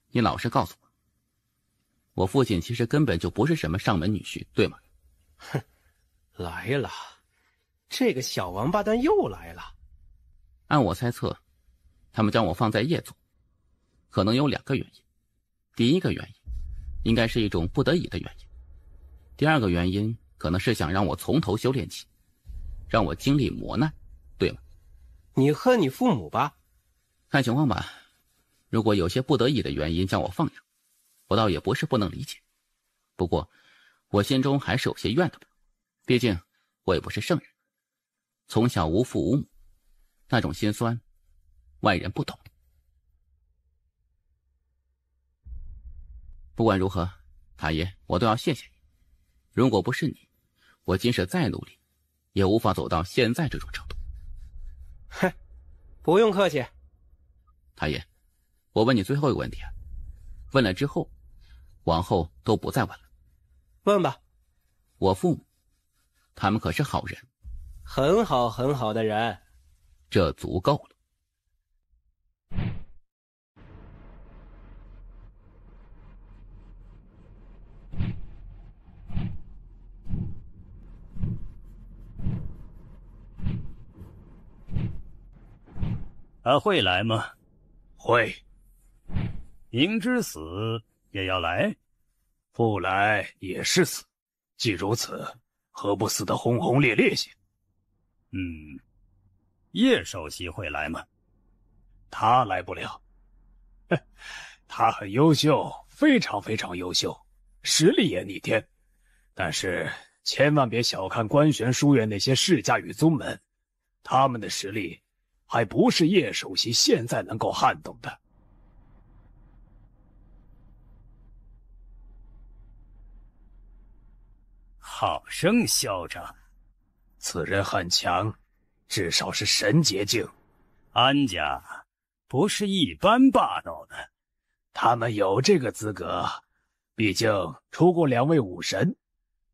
你老实告诉我，我父亲其实根本就不是什么上门女婿，对吗？哼，来了，这个小王八蛋又来了。按我猜测，他们将我放在叶族，可能有2个原因。第一个原因，应该是一种不得已的原因；第二个原因，可能是想让我从头修炼起，让我经历磨难，对吗？你恨你父母吧？看情况吧。如果有些不得已的原因将我放养，我倒也不是不能理解。不过，我心中还是有些怨的吧。毕竟我也不是圣人，从小无父无母，那种心酸，外人不懂。不管如何，太爷，我都要谢谢你。如果不是你，我即使再努力，也无法走到现在这种程度。哼，不用客气。太爷，我问你最后一个问题，问了之后，往后都不再问了。问吧。我父母，他们可是好人，很好很好的人，这足够了。他会来吗？会。明知死也要来，不来也是死。既如此，何不死得轰轰烈烈些？叶首席会来吗？他来不了。他很优秀，非常非常优秀，实力也逆天。但是千万别小看观玄书院那些世家与宗门，他们的实力还不是叶首席现在能够撼动的。好生嚣张，此人很强，至少是神结境。安家不是一般霸道的，他们有这个资格，毕竟出过2位武神，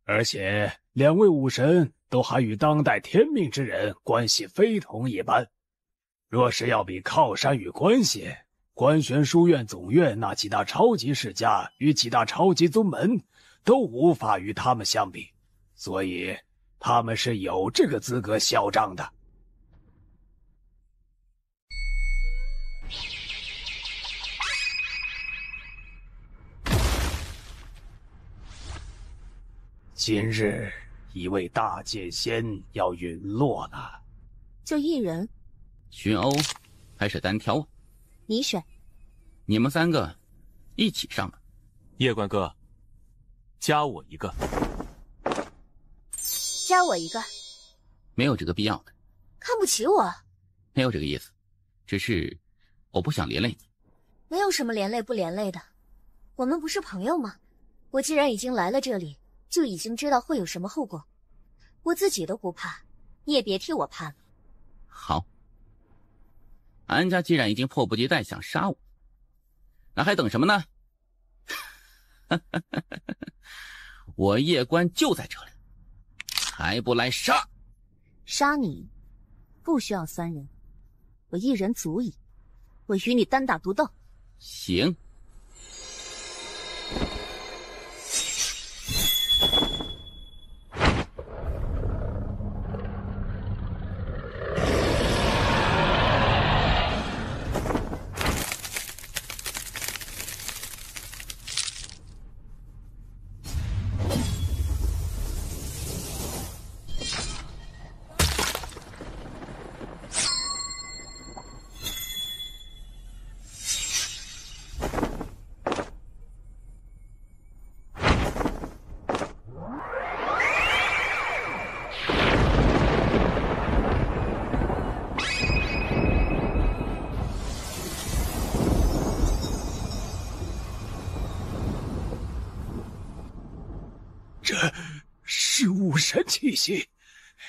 而且2位武神都还与当代天命之人关系非同一般。若是要比靠山与关系，观玄书院总院那几大超级世家与几大超级宗门都无法与他们相比，所以他们是有这个资格嚣张的。今日一位大剑仙要陨落了，就一人？群殴还是单挑？你选。你们3个一起上吧。叶关哥，加我一个。加我一个。没有这个必要的。看不起我？没有这个意思，只是我不想连累你。没有什么连累不连累的，我们不是朋友吗？我既然已经来了这里，就已经知道会有什么后果，我自己都不怕，你也别替我怕了。好，安家既然已经迫不及待想杀我，那还等什么呢？我叶关就在这里，还不来杀？杀你不需要3人，我1人足矣。我与你单打独斗。行。这是武神气息，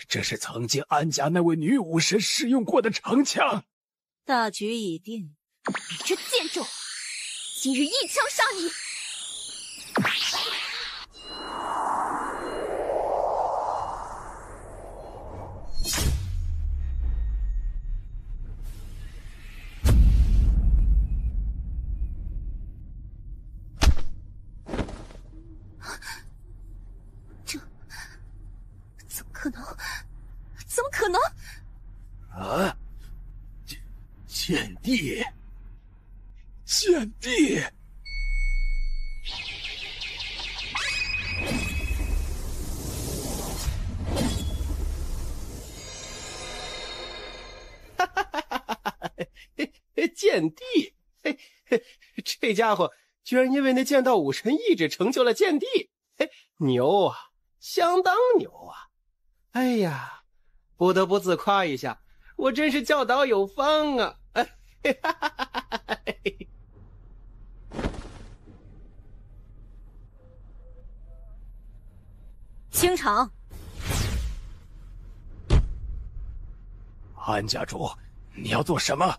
这是曾经安家那位女武神使用过的长枪。大局已定，你这贱种！今日一枪杀你！这怎么可能？怎么可能？啊！剑帝！剑帝！哈哈哈哈哈！剑帝！嘿，这家伙居然因为那剑道武神意志成就了剑帝！嘿，牛啊，相当牛啊！哎呀，不得不自夸一下，我真是教导有方啊！哈哈哈哈哈！清场。安家主，你要做什么？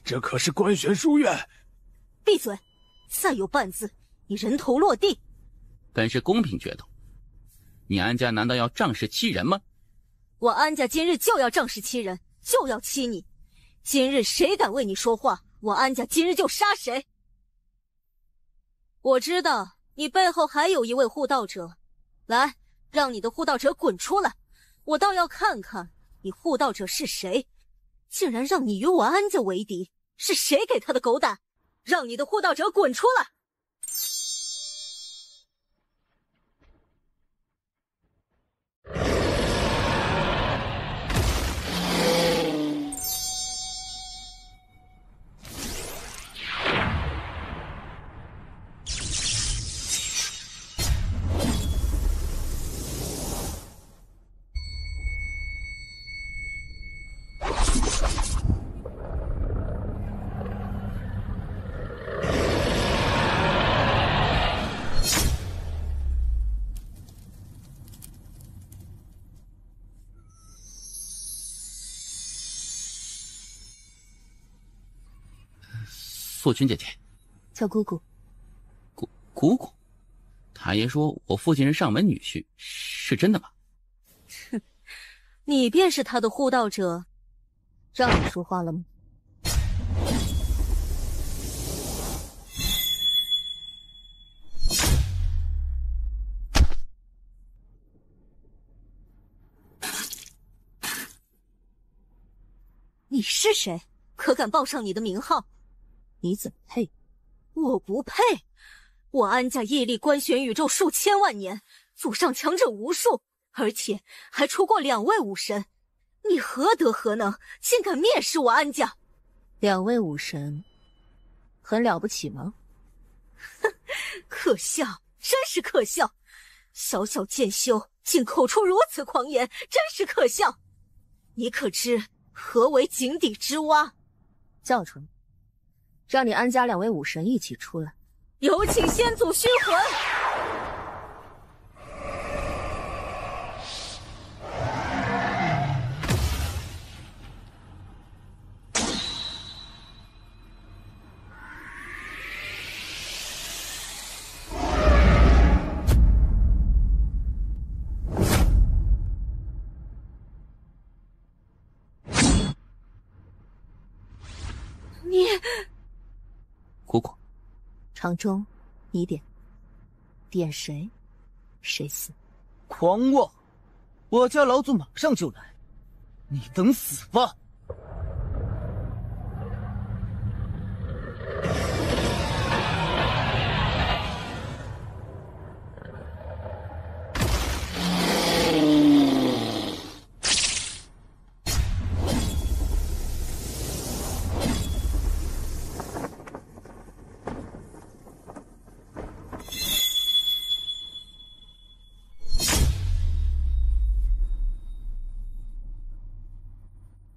这可是官玄书院。闭嘴！再有半字，你人头落地！本是公平决斗，你安家难道要仗势欺人吗？我安家今日就要仗势欺人，就要欺你。今日谁敢为你说话，我安家今日就杀谁。我知道你背后还有一位护道者，来，让你的护道者滚出来，我倒要看看你护道者是谁，竟然让你与我安家为敌，是谁给他的狗胆？让你的护道者滚出来！素君姐姐，叫姑姑。姑姑，太爷说我父亲是上门女婿，是真的吗？哼，你便是他的护道者，让你说话了吗？你是谁？可敢报上你的名号？你怎么配？我不配！我安家屹立官玄宇宙数千万年，祖上强者无数，而且还出过2位武神。你何德何能，竟敢蔑视我安家？2位武神，很了不起吗？哼，可笑，真是可笑！小小剑修，竟口出如此狂言，真是可笑！你可知何为井底之蛙？叫出来！让你安家2位武神一起出来，有请先祖虚魂。你。姑姑，场中你点，点谁，谁死。狂妄！我家老祖马上就来，你等死吧！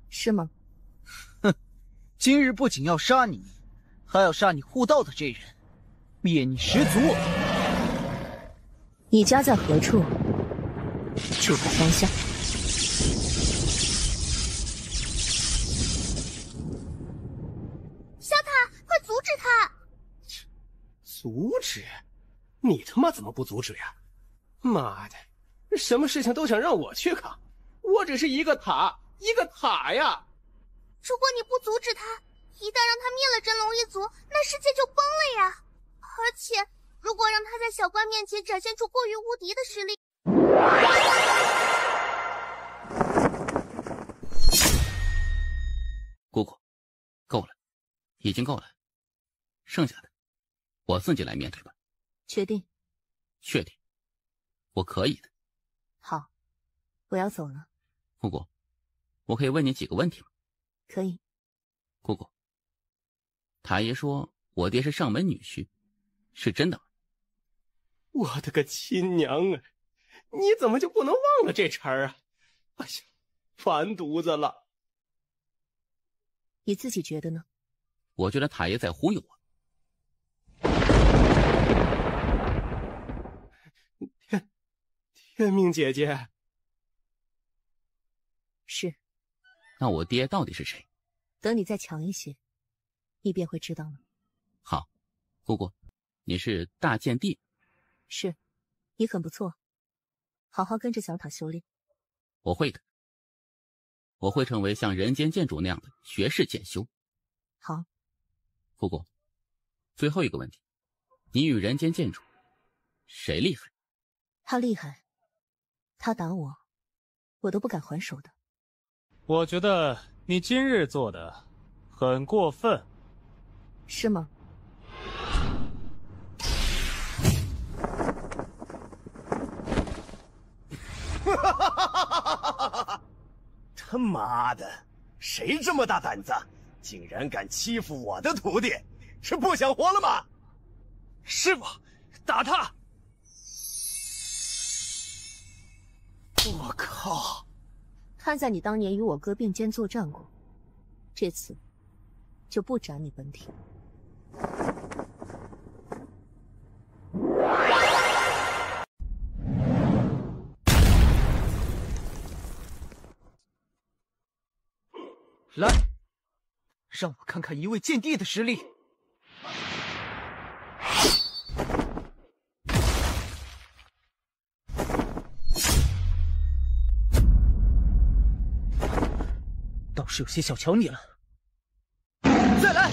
是吗？哼，今日不仅要杀你，还要杀你护道的这人，灭你十族。你家在何处？去他方向。杀他！快阻止他！阻止？你他妈怎么不阻止呀？妈的，什么事情都想让我去扛，我只是一个塔呀！如果你不阻止他，一旦让他灭了真龙一族，那世界就崩了呀！而且，如果让他在小关面前展现出过于无敌的实力，姑姑，够了，已经够了，剩下的我自己来面对吧。确定？确定，我可以的。好，我要走了。姑姑，我可以问你几个问题吗？可以。姑姑，塔爷说我爹是上门女婿，是真的吗？我的个亲娘啊！你怎么就不能忘了这茬啊？哎呀，完犊子了！你自己觉得呢？我觉得塔爷在忽悠我。天命姐姐。是。那我爹到底是谁？等你再强一些，你便会知道了。好，姑姑，你是大剑帝。是，你很不错，好好跟着小塔修炼。我会的，我会成为像人间剑主那样的绝世剑修。好，姑姑，最后一个问题，你与人间剑主谁厉害？他厉害，他打我，我都不敢还手的。我觉得你今日做的很过分。是吗？他妈的，谁这么大胆子，竟然敢欺负我的徒弟？是不想活了吗？师傅，打他！我靠！看在你当年与我哥并肩作战过，这次就不斩你本体。来，让我看看一位剑帝的实力。倒是有些小瞧你了。再来！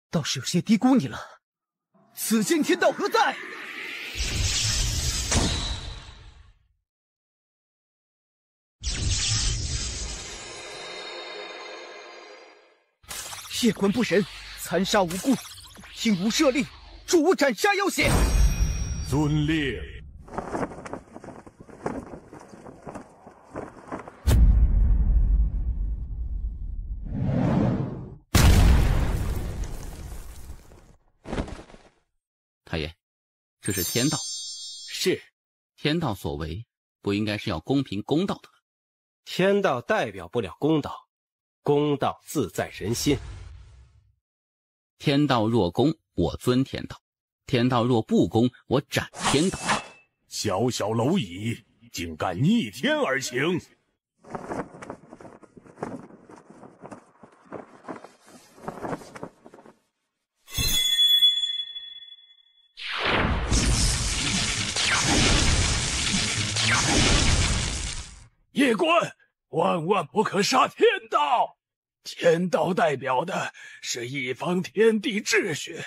倒是有些低估你了。此剑天道何在？夜观不仁，残杀无辜，听吾设令，助吾斩杀妖邪。遵令。太爷，这是天道。是。天道所为，不应该是要公平公道的吗？天道代表不了公道，公道自在人心。天道若公，我尊天道；天道若不公，我斩天道。小小蝼蚁，竟敢逆天而行！夜观，万万不可杀天道！天道代表的是一方天地秩序，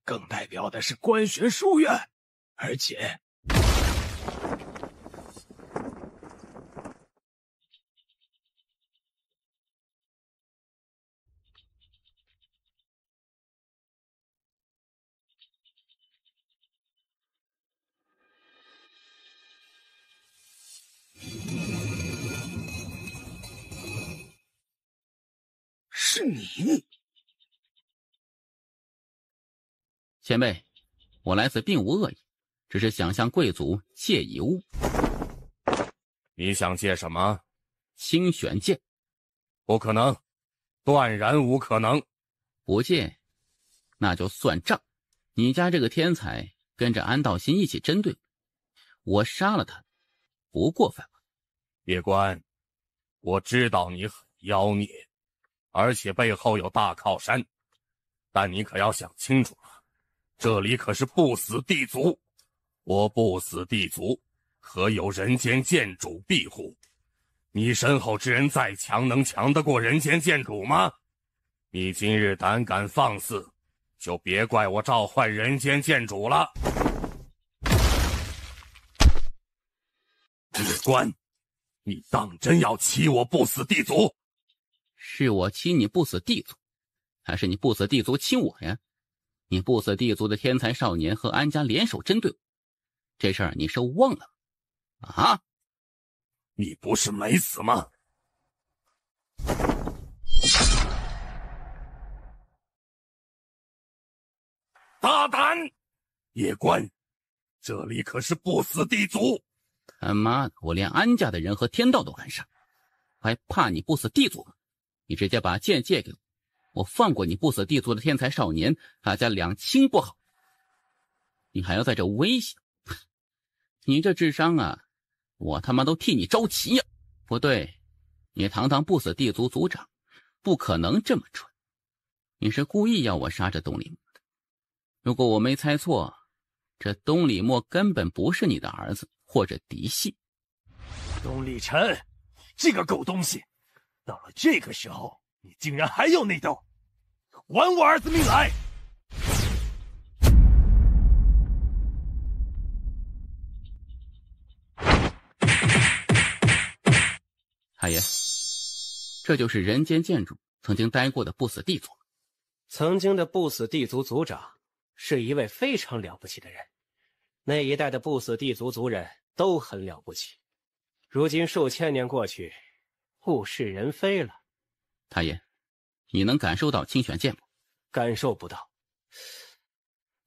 更代表的是官玄书院，而且是你。前辈，我来此并无恶意，只是想向贵族借一物。你想借什么？清玄剑。不可能，断然无可能。不借，那就算账。你家这个天才跟着安道心一起针对我，我杀了他，不过分吧？叶关，我知道你很妖孽，而且背后有大靠山，但你可要想清楚了，这里可是不死地族，我不死地族可有人间剑主庇护？你身后之人再强，能强得过人间剑主吗？你今日胆敢放肆，就别怪我召唤人间剑主了。叶关，你当真要欺我不死地族？是我欺你不死地族，还是你不死地族欺我呀？你不死地族的天才少年和安家联手针对我，这事儿你是忘了吗？啊？你不是没死吗？大胆！叶关，这里可是不死地族。他妈的，我连安家的人和天道都敢杀，还怕你不死地族吗？你直接把剑借给我，我放过你不死地族的天才少年，大家两清不好？你还要在这威胁？你这智商啊，我他妈都替你着急呀！不对，你堂堂不死地族族长，不可能这么蠢。你是故意要我杀这东李墨的。如果我没猜错，这东李墨根本不是你的儿子或者嫡系。东立晨，这个狗东西，到了这个时候，你竟然还有内斗，还我儿子命来！太爷，这就是人间剑主曾经待过的不死地族。曾经的不死地族族长是一位非常了不起的人，那一代的不死地族族人都很了不起。如今数千年过去，物是人非了。太爷，你能感受到清玄剑吗？感受不到，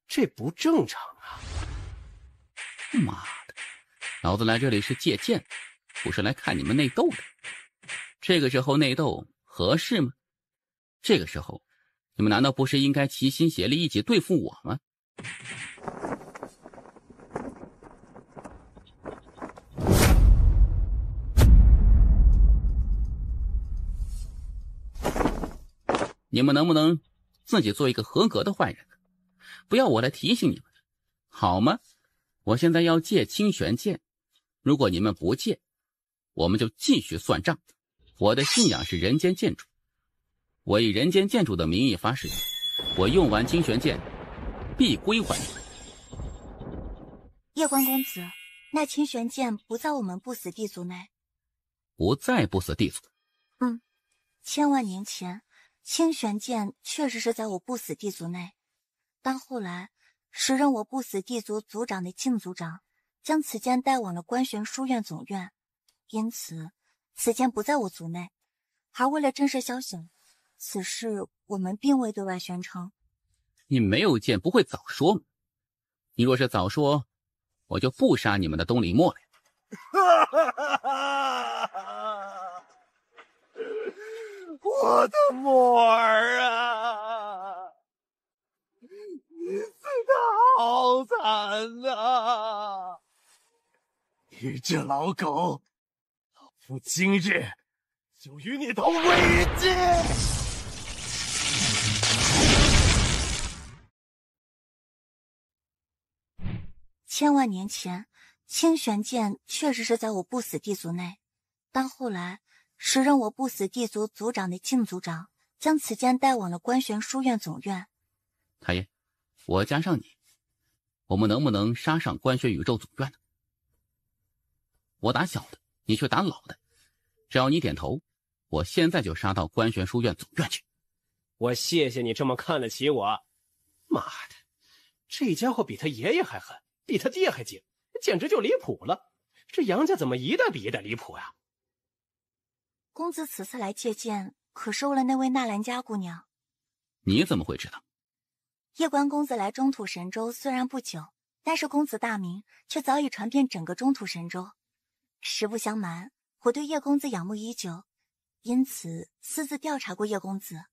这不正常啊！妈的，老子来这里是借剑，不是来看你们内斗的。这个时候内斗合适吗？这个时候，你们难道不是应该齐心协力一起对付我吗？你们能不能自己做一个合格的坏人？不要我来提醒你们，好吗？我现在要借清玄剑，如果你们不借，我们就继续算账。我的信仰是人间剑主，我以人间剑主的名义发誓，我用完清玄剑必归还你们。叶关公子，那清玄剑不在我们不死地族内。不在不死地族？千万年前，清玄剑确实是在我不死地族内，但后来时任我不死地族族长的靖族长将此剑带往了关玄书院总院，因此此剑不在我族内。而为了震慑宵小，此事我们并未对外宣称。你没有剑不会早说吗？你若是早说，我就不杀你们的东李墨了。我的墨儿啊，你死得好惨啊！你这老狗，老夫今日就与你同归于尽！千万年前，清玄剑确实是在我不死地族内，但后来时任我不死地族族长的靖族长将此剑带往了关玄书院总院。太爷，我加上你，我们能不能杀上关玄宇宙总院呢？我打小的，你去打老的，只要你点头，我现在就杀到关玄书院总院去。我谢谢你这么看得起我。妈的，这家伙比他爷爷还狠，比他爹还精，简直就离谱了。这杨家怎么一代比一代离谱呀？公子此次来借剑，可是为了那位纳兰家姑娘。你怎么会知道？叶关公子来中土神州虽然不久，但是公子大名却早已传遍整个中土神州。实不相瞒，我对叶公子仰慕已久，因此私自调查过叶公子。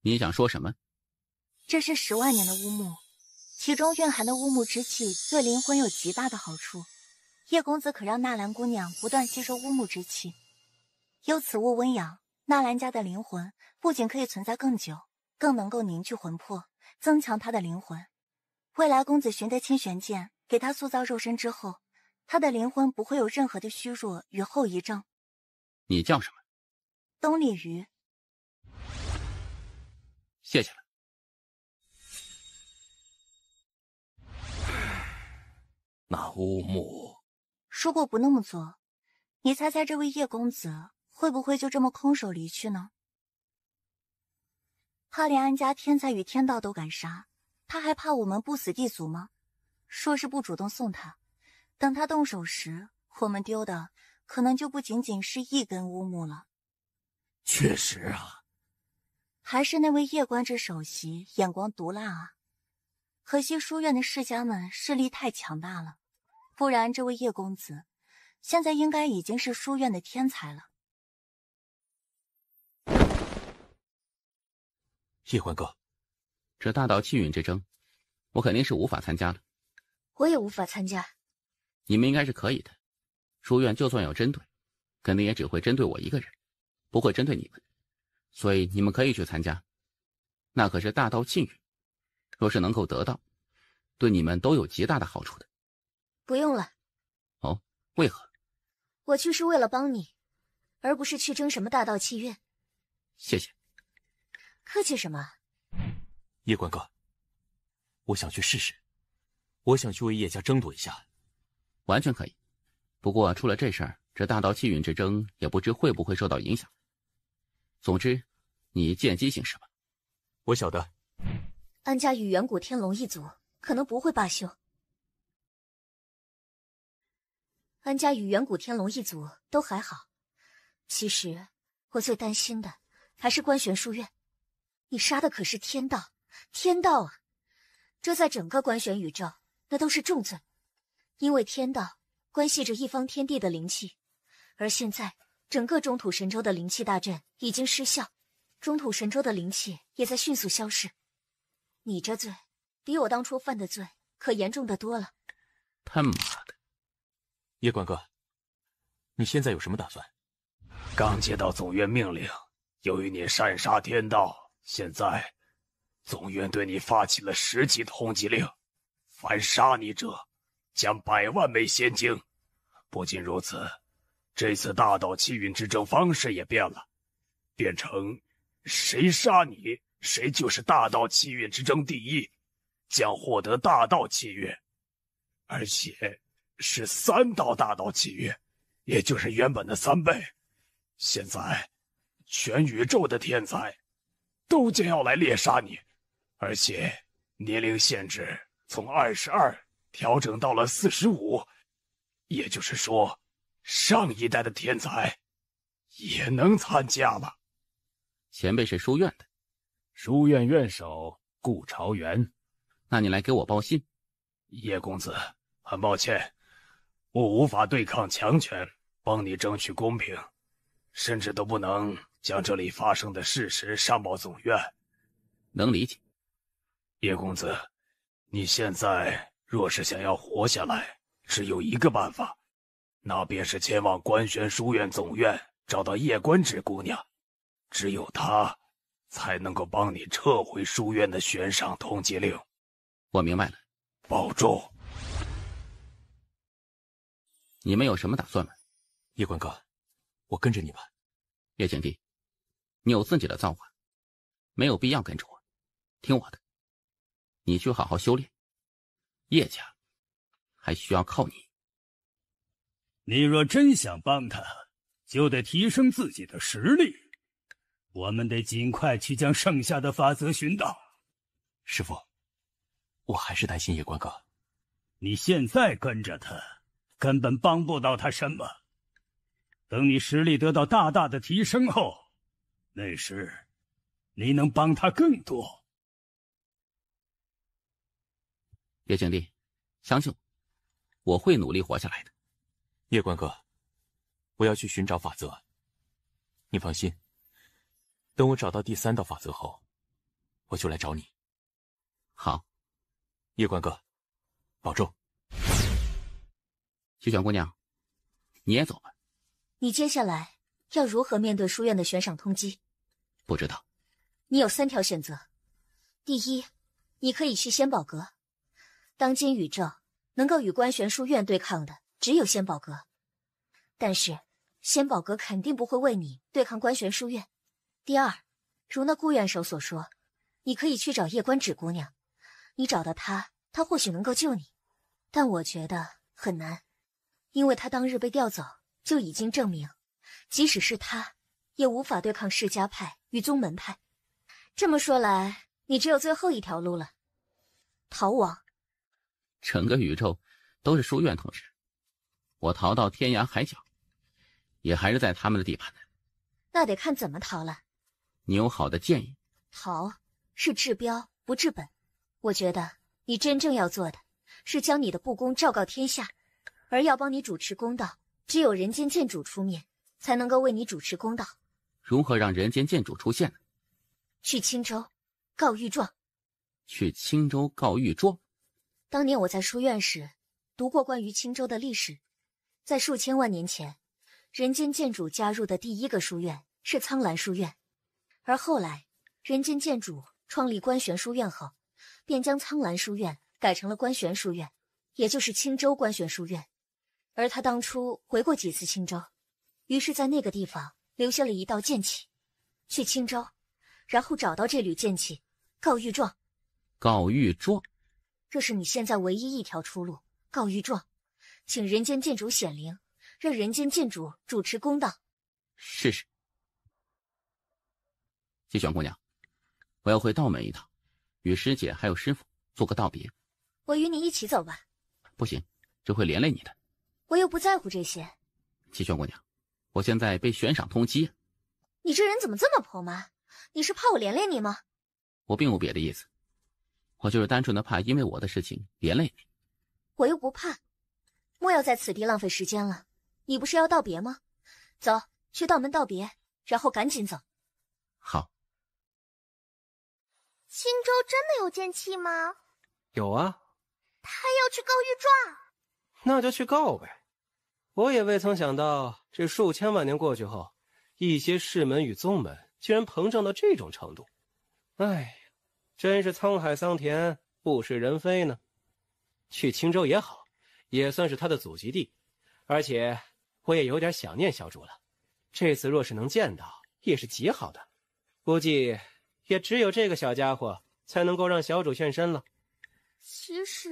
你想说什么？这是10万年的乌木，其中蕴含的乌木之气对灵魂有极大的好处。叶公子可让纳兰姑娘不断吸收乌木之气，有此物温养，纳兰家的灵魂不仅可以存在更久，更能够凝聚魂魄，增强他的灵魂。未来公子寻得清玄剑，给他塑造肉身之后，他的灵魂不会有任何的虚弱与后遗症。你叫什么？东丽鱼。谢谢了。那乌木，如果不那么做，你猜猜这位叶公子会不会就这么空手离去呢？他连安家天才与天道都敢杀，他还怕我们不死地族吗？若是不主动送他，等他动手时，我们丢的可能就不仅仅是一根乌木了。确实啊，还是那位叶官之首席眼光毒辣啊！可惜书院的世家们势力太强大了，不然这位叶公子现在应该已经是书院的天才了。叶官哥，这大道气运之争，我肯定是无法参加了。我也无法参加。你们应该是可以的。书院就算有针对，肯定也只会针对我一个人，不会针对你们。所以你们可以去参加，那可是大道气运，若是能够得到，对你们都有极大的好处的。不用了。哦，为何？我去是为了帮你，而不是去争什么大道气运。谢谢。客气什么？叶官哥，我想去试试，我想去为叶家争夺一下。完全可以，不过出了这事儿，这大道气运之争也不知会不会受到影响。总之，你见机行事吧。我晓得。安家与远古天龙一族可能不会罢休。安家与远古天龙一族都还好，其实我最担心的还是关玄书院。你杀的可是天道，天道啊！这在整个关玄宇宙那都是重罪，因为天道关系着一方天地的灵气，而现在整个中土神州的灵气大阵已经失效，中土神州的灵气也在迅速消逝。你这罪比我当初犯的罪可严重的多了。他妈的！叶官哥，你现在有什么打算？刚接到总院命令，由于你擅杀天道，现在总院对你发起了10级通缉令，凡杀你者将100万枚仙晶。不仅如此，这次大道气运之争方式也变了，变成谁杀你，谁就是大道气运之争第一，将获得大道气运，而且是3道大道气运，也就是原本的3倍。现在全宇宙的天才都将要来猎杀你，而且年龄限制从22调整到了45，也就是说，上一代的天才也能参加了。前辈是书院的，书院院首顾朝元。那你来给我报信。叶公子，很抱歉，我无法对抗强权，帮你争取公平，甚至都不能将这里发生的事实上报总院。能理解。叶公子，你现在若是想要活下来，只有一个办法，那便是前往关玄书院总院找到叶官之姑娘，只有她才能够帮你撤回书院的悬赏通缉令。我明白了。保重。你们有什么打算吗？叶官哥，我跟着你吧。叶景帝，你有自己的造化，没有必要跟着我，听我的。你去好好修炼，叶家还需要靠你。你若真想帮他，就得提升自己的实力。我们得尽快去将剩下的法则寻到。师父，我还是担心叶官哥。你现在跟着他，根本帮不到他什么。等你实力得到大大的提升后，那时你能帮他更多。叶景帝，相信我，我会努力活下来的。叶官哥，我要去寻找法则。你放心，等我找到第3道法则后，我就来找你。好，叶官哥，保重。七玄姑娘，你也走吧。你接下来要如何面对书院的悬赏通缉？不知道。你有3条选择。第一，你可以去仙宝阁。当今宇宙能够与观玄书院对抗的只有仙宝阁，但是仙宝阁肯定不会为你对抗观玄书院。第二，如那顾院守所说，你可以去找夜观纸姑娘，你找到她，她或许能够救你，但我觉得很难，因为她当日被调走就已经证明，即使是她也无法对抗世家派与宗门派。这么说来，你只有最后一条路了，逃亡。整个宇宙都是书院同事，我逃到天涯海角，也还是在他们的地盘的。那得看怎么逃了。你有好的建议？逃是治标不治本，我觉得你真正要做的是将你的不公昭告天下，而要帮你主持公道，只有人间剑主出面，才能够为你主持公道。如何让人间剑主出现呢？去青州告御状。去青州告御状？当年我在书院时读过关于青州的历史，在数千万年前，人间剑主加入的第一个书院是苍兰书院，而后来人间剑主创立观玄书院后，便将苍兰书院改成了观玄书院，也就是青州观玄书院。而他当初回过几次青州，于是在那个地方留下了一道剑气，去青州，然后找到这缕剑气，告御状。告御状，这是你现在唯一一条出路。告御状，请人间剑主显灵，让人间剑主主持公道。试试。七玄姑娘，我要回道门一趟，与师姐还有师傅做个道别。我与你一起走吧。不行，这会连累你的。我又不在乎这些。七玄姑娘，我现在被悬赏通缉。你这人怎么这么婆妈？你是怕我连累你吗？我并无别的意思，我就是单纯的怕因为我的事情连累你。我又不怕，莫要在此地浪费时间了。你不是要道别吗？走，去道门道别，然后赶紧走。好。青州真的有剑气吗？有啊。他要去告御状。那就去告呗。我也未曾想到，这数千万年过去后，一些世门与宗门居然膨胀到这种程度。哎呀，真是沧海桑田，物是人非呢。去青州也好，也算是他的祖籍地，而且我也有点想念小主了。这次若是能见到，也是极好的。估计也只有这个小家伙才能够让小主现身了。其实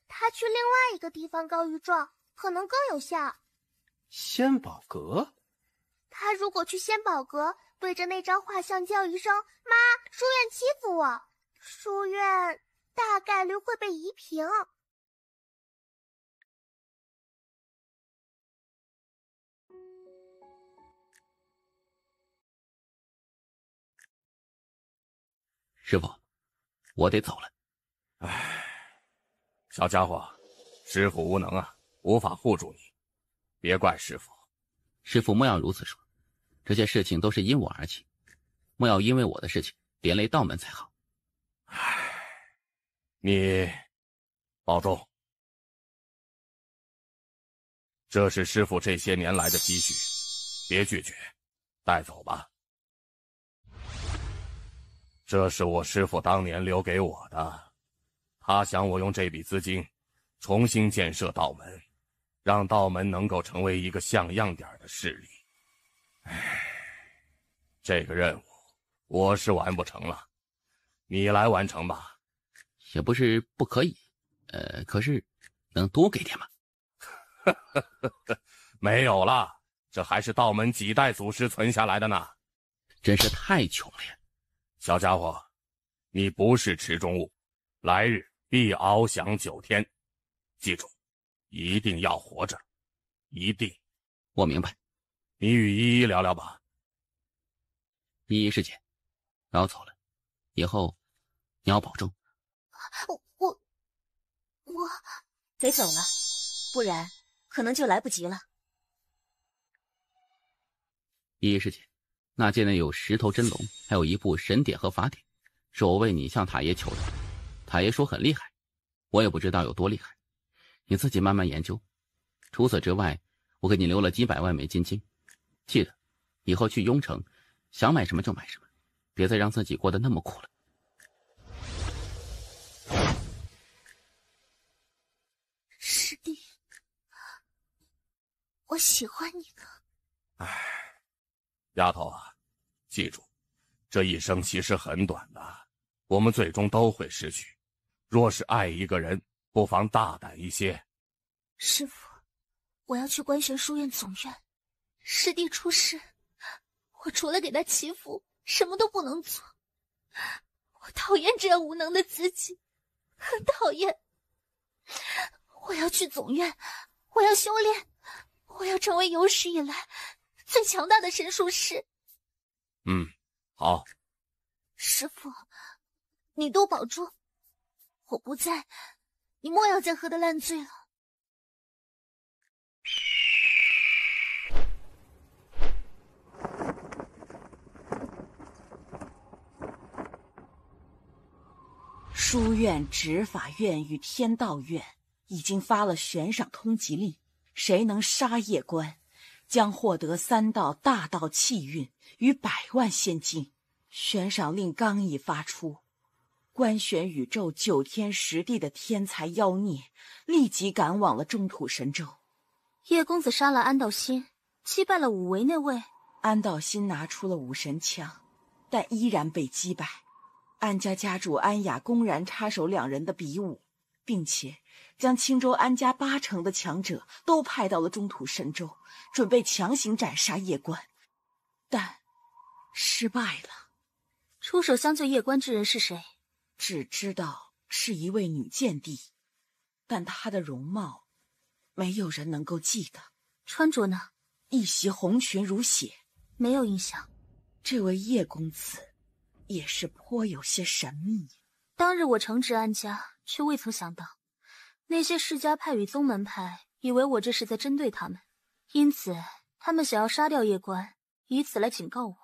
他去另外一个地方告御状可能更有效。仙宝阁？他如果去仙宝阁，对着那张画像叫一声“妈，书院欺负我”，书院大概率会被夷平。师傅，我得走了。唉，小家伙，师傅无能啊，无法护住你，别怪师傅。师傅莫要如此说，这些事情都是因我而起，莫要因为我的事情连累道门才好。唉，你保重。这是师傅这些年来的积蓄，别拒绝，带走吧。这是我师父当年留给我的，他想我用这笔资金重新建设道门，让道门能够成为一个像样点的势力。唉，这个任务我是完不成了，你来完成吧。也不是不可以，可是能多给点吗？没有了，这还是道门几代祖师存下来的呢。真是太穷了呀。小家伙，你不是池中物，来日必翱翔9天。记住，一定要活着，一定。我明白。你与依依聊聊吧。依依师姐，我要走了，以后你要保重。我得走了，不然可能就来不及了。依依师姐，那界内有10头真龙，还有一部神典和法典，是我为你向塔爷求的。塔爷说很厉害，我也不知道有多厉害，你自己慢慢研究。除此之外，我给你留了几百万美金金，记得以后去雍城，想买什么就买什么，别再让自己过得那么苦了。师弟，我喜欢你了。唉，丫头啊，记住，这一生其实很短的，我们最终都会失去。若是爱一个人，不妨大胆一些。师父，我要去观玄书院总院。师弟出事，我除了给他祈福，什么都不能做。我讨厌这样无能的自己，很讨厌。我要去总院，我要修炼，我要成为有史以来最强大的神术师。好。师父，你多保重。我不在，你莫要再喝得烂醉了。书院、执法院与天道院已经发了悬赏通缉令，谁能杀夜官，将获得3道大道气运与100万现金。悬赏令刚一发出，观玄宇宙9天10地的天才妖孽立即赶往了中土神州。叶公子杀了安道心，击败了5维那位。安道心拿出了5神枪，但依然被击败。安家家主安雅公然插手2人的比武，并且将青州安家8成的强者都派到了中土神州，准备强行斩杀夜官，但失败了。出手相救夜官之人是谁？只知道是一位女剑帝，但她的容貌没有人能够记得。穿着呢？一袭红裙如血。没有印象。这位叶公子也是颇有些神秘。当日我惩治安家，却未曾想到那些世家派与宗门派以为我这是在针对他们，因此他们想要杀掉叶官，以此来警告我。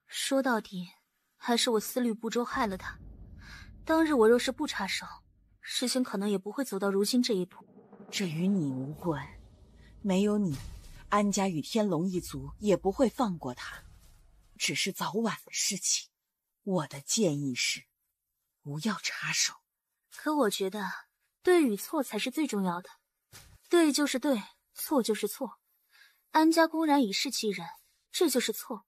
说到底，还是我思虑不周害了他。当日我若是不插手，事情可能也不会走到如今这一步。这与你无关，没有你，安家与天龙一族也不会放过他，只是早晚的事情。我的建议是，不要插手。可我觉得，对与错才是最重要的。对就是对，错就是错。安家公然以势欺人，这就是错。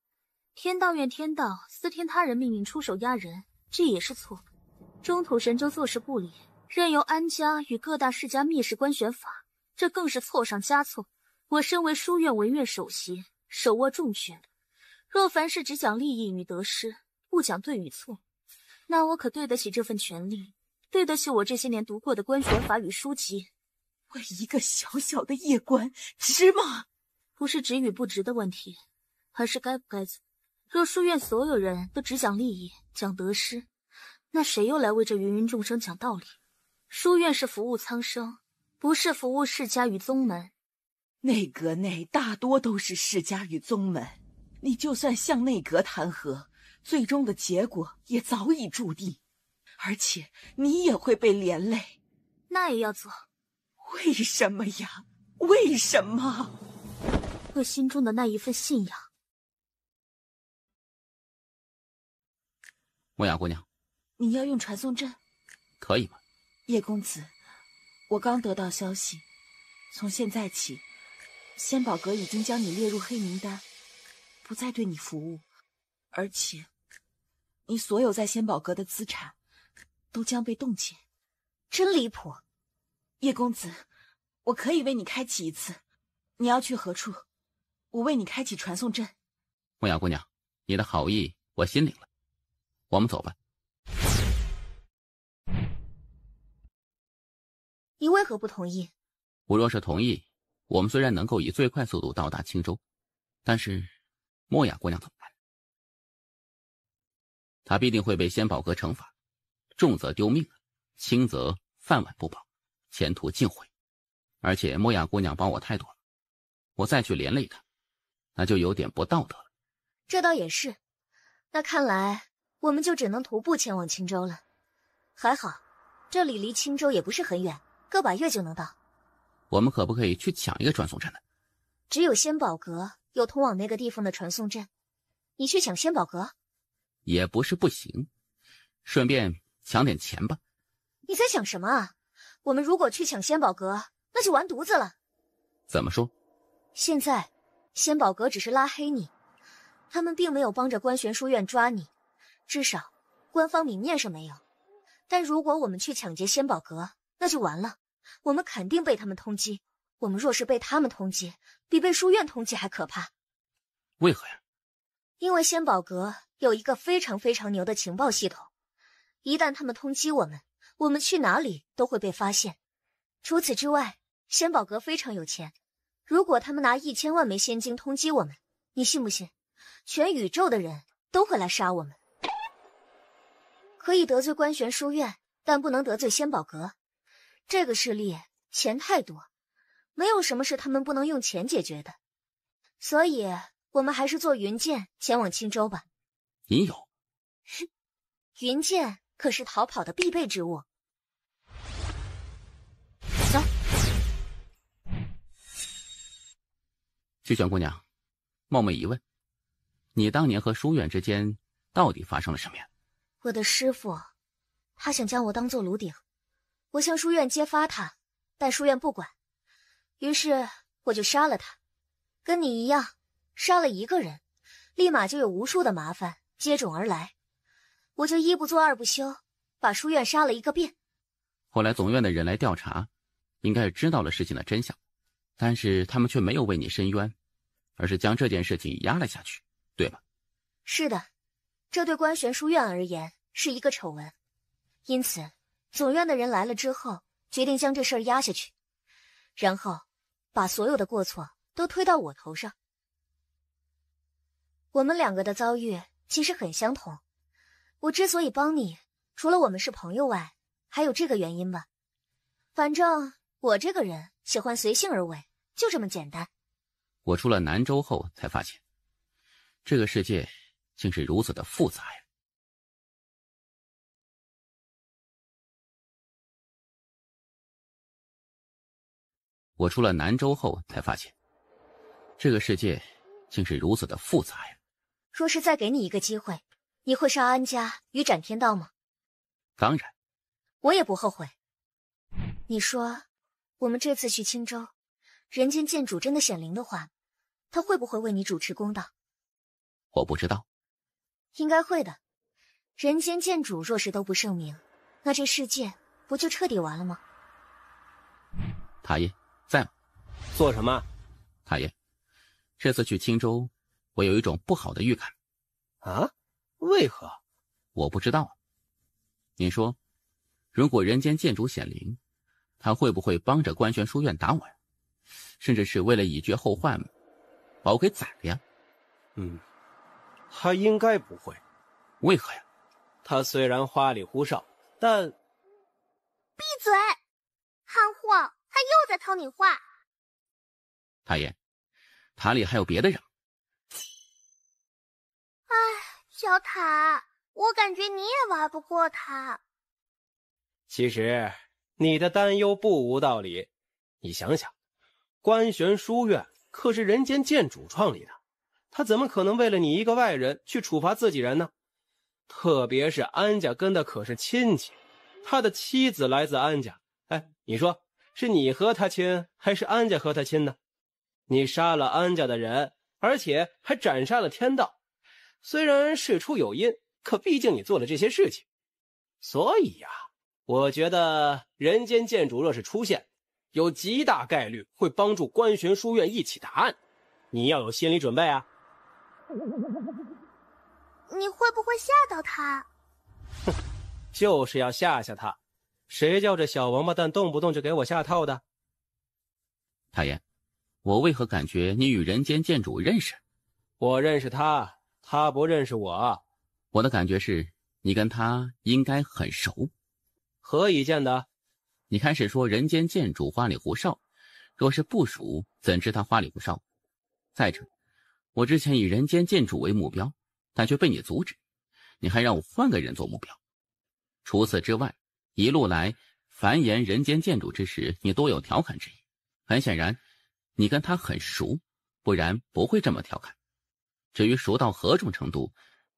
天道院天道私听他人命令出手压人，这也是错。中土神州做事不理，任由安家与各大世家蔑视观玄法，这更是错上加错。我身为书院文院首席，手握重权，若凡事只讲利益与得失，不讲对与错，那我可对得起这份权利，对得起我这些年读过的观玄法与书籍。为一个小小的夜官，值吗？不是值与不值的问题，而是该不该做。若书院所有人都只讲利益、讲得失，那谁又来为这芸芸众生讲道理？书院是服务苍生，不是服务世家与宗门。内阁内大多都是世家与宗门，你就算向内阁弹劾，最终的结果也早已注定，而且你也会被连累。那也要做。为什么呀？为什么？我心中的那一份信仰。莫雅姑娘，你要用传送阵？可以吗？叶公子，我刚得到消息，从现在起，仙宝阁已经将你列入黑名单，不再对你服务，而且你所有在仙宝阁的资产都将被冻结。真离谱！叶公子，我可以为你开启一次，你要去何处？我为你开启传送阵。莫雅姑娘，你的好意我心领了，我们走吧。你为何不同意？我若是同意，我们虽然能够以最快速度到达青州，但是莫雅姑娘怎么办？她必定会被仙宝阁惩罚，重则丢命，轻则饭碗不保，前途尽毁。而且莫雅姑娘帮我太多了，我再去连累她，那就有点不道德了。这倒也是，那看来我们就只能徒步前往青州了。还好，这里离青州也不是很远，个把月就能到。我们可不可以去抢一个传送阵呢？只有仙宝阁有通往那个地方的传送阵，你去抢仙宝阁？也不是不行，顺便抢点钱吧。你在想什么啊？我们如果去抢仙宝阁，那就完犊子了。怎么说？现在仙宝阁只是拉黑你，他们并没有帮着观玄书院抓你，至少官方明面上没有。但如果我们去抢劫仙宝阁，那就完了，我们肯定被他们通缉。我们若是被他们通缉，比被书院通缉还可怕。为何呀？因为仙宝阁有一个非常非常牛的情报系统，一旦他们通缉我们，我们去哪里都会被发现。除此之外，仙宝阁非常有钱，如果他们拿1000万枚仙晶通缉我们，你信不信全宇宙的人都会来杀我们？可以得罪观玄书院，但不能得罪仙宝阁。这个势力钱太多，没有什么是他们不能用钱解决的，所以我们还是坐云剑前往青州吧。你有？云剑可是逃跑的必备之物。走。曲泉姑娘，冒昧一问，你当年和书院之间到底发生了什么呀？我的师父，他想将我当做炉鼎，我向书院揭发他，但书院不管，于是我就杀了他。跟你一样，杀了一个人，立马就有无数的麻烦接踵而来，我就一不做二不休，把书院杀了一个遍。后来总院的人来调查，应该是知道了事情的真相，但是他们却没有为你伸冤，而是将这件事情压了下去，对吧？是的，这对观玄书院而言是一个丑闻，因此总院的人来了之后，决定将这事儿压下去，然后把所有的过错都推到我头上。我们两个的遭遇其实很相同，我之所以帮你，除了我们是朋友外，还有这个原因吧。反正我这个人喜欢随性而为，就这么简单。我出了南州后才发现，这个世界竟是如此的复杂呀。我出了南州后才发现，这个世界竟是如此的复杂呀。若是再给你一个机会，你会杀安家与斩天道吗？当然。我也不后悔。你说，我们这次去青州，人间剑主真的显灵的话，他会不会为你主持公道？我不知道。应该会的。人间剑主若是都不圣明，那这世界不就彻底完了吗？塔爷在吗？做什么？塔爷，这次去青州，我有一种不好的预感。啊？为何？我不知道。你说，如果人间剑主显灵，他会不会帮着观玄书院打我呀？甚至是为了以绝后患，把我给宰了呀？他应该不会。为何呀？他虽然花里胡哨，但……闭嘴！憨货，他又在套你话。塔爷，塔里还有别的人。唉，小塔，我感觉你也玩不过他。其实你的担忧不无道理。你想想，观玄书院可是人间剑主创立的，他怎么可能为了你一个外人去处罚自己人呢？特别是安家跟他可是亲戚，他的妻子来自安家。哎，你说是你和他亲，还是安家和他亲呢？你杀了安家的人，而且还斩杀了天道，虽然事出有因，可毕竟你做了这些事情。所以呀，我觉得人间剑主若是出现，有极大概率会帮助观玄书院一起答案，你要有心理准备啊。你会不会吓到他？哼，就是要吓吓他，谁叫这小王八蛋动不动就给我下套的？塔爷，我为何感觉你与人间剑主认识？我认识他，他不认识我。我的感觉是，你跟他应该很熟。何以见得？你开始说人间剑主花里胡哨，若是不熟，怎知他花里胡哨？再者，我之前以人间剑主为目标，但却被你阻止，你还让我换个人做目标。除此之外，一路来繁言人间剑主之时，你多有调侃之意，很显然，你跟他很熟，不然不会这么调侃。至于熟到何种程度，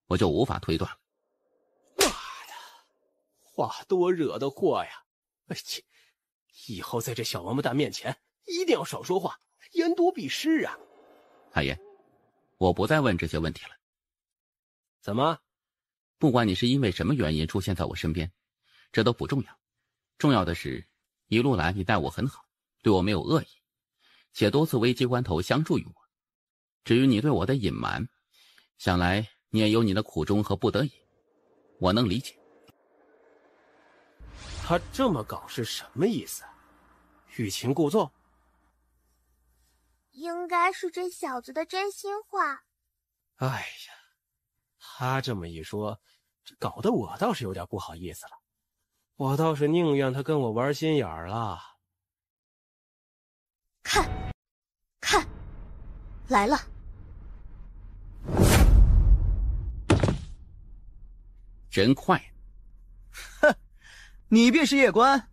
我就无法推断了。妈呀，话多惹的祸呀！哎切，以后在这小王八蛋面前一定要少说话，言多必失啊！太爷，我不再问这些问题了。怎么？不管你是因为什么原因出现在我身边，这都不重要。重要的是，一路来你待我很好，对我没有恶意，且多次危机关头相助于我。至于你对我的隐瞒，想来你也有你的苦衷和不得已，我能理解。他这么搞是什么意思？欲擒故纵？应该是这小子的真心话。哎呀，他这么一说，这搞得我倒是有点不好意思了。我倒是宁愿他跟我玩心眼儿了。看，来了。真快。哼，你便是夜官。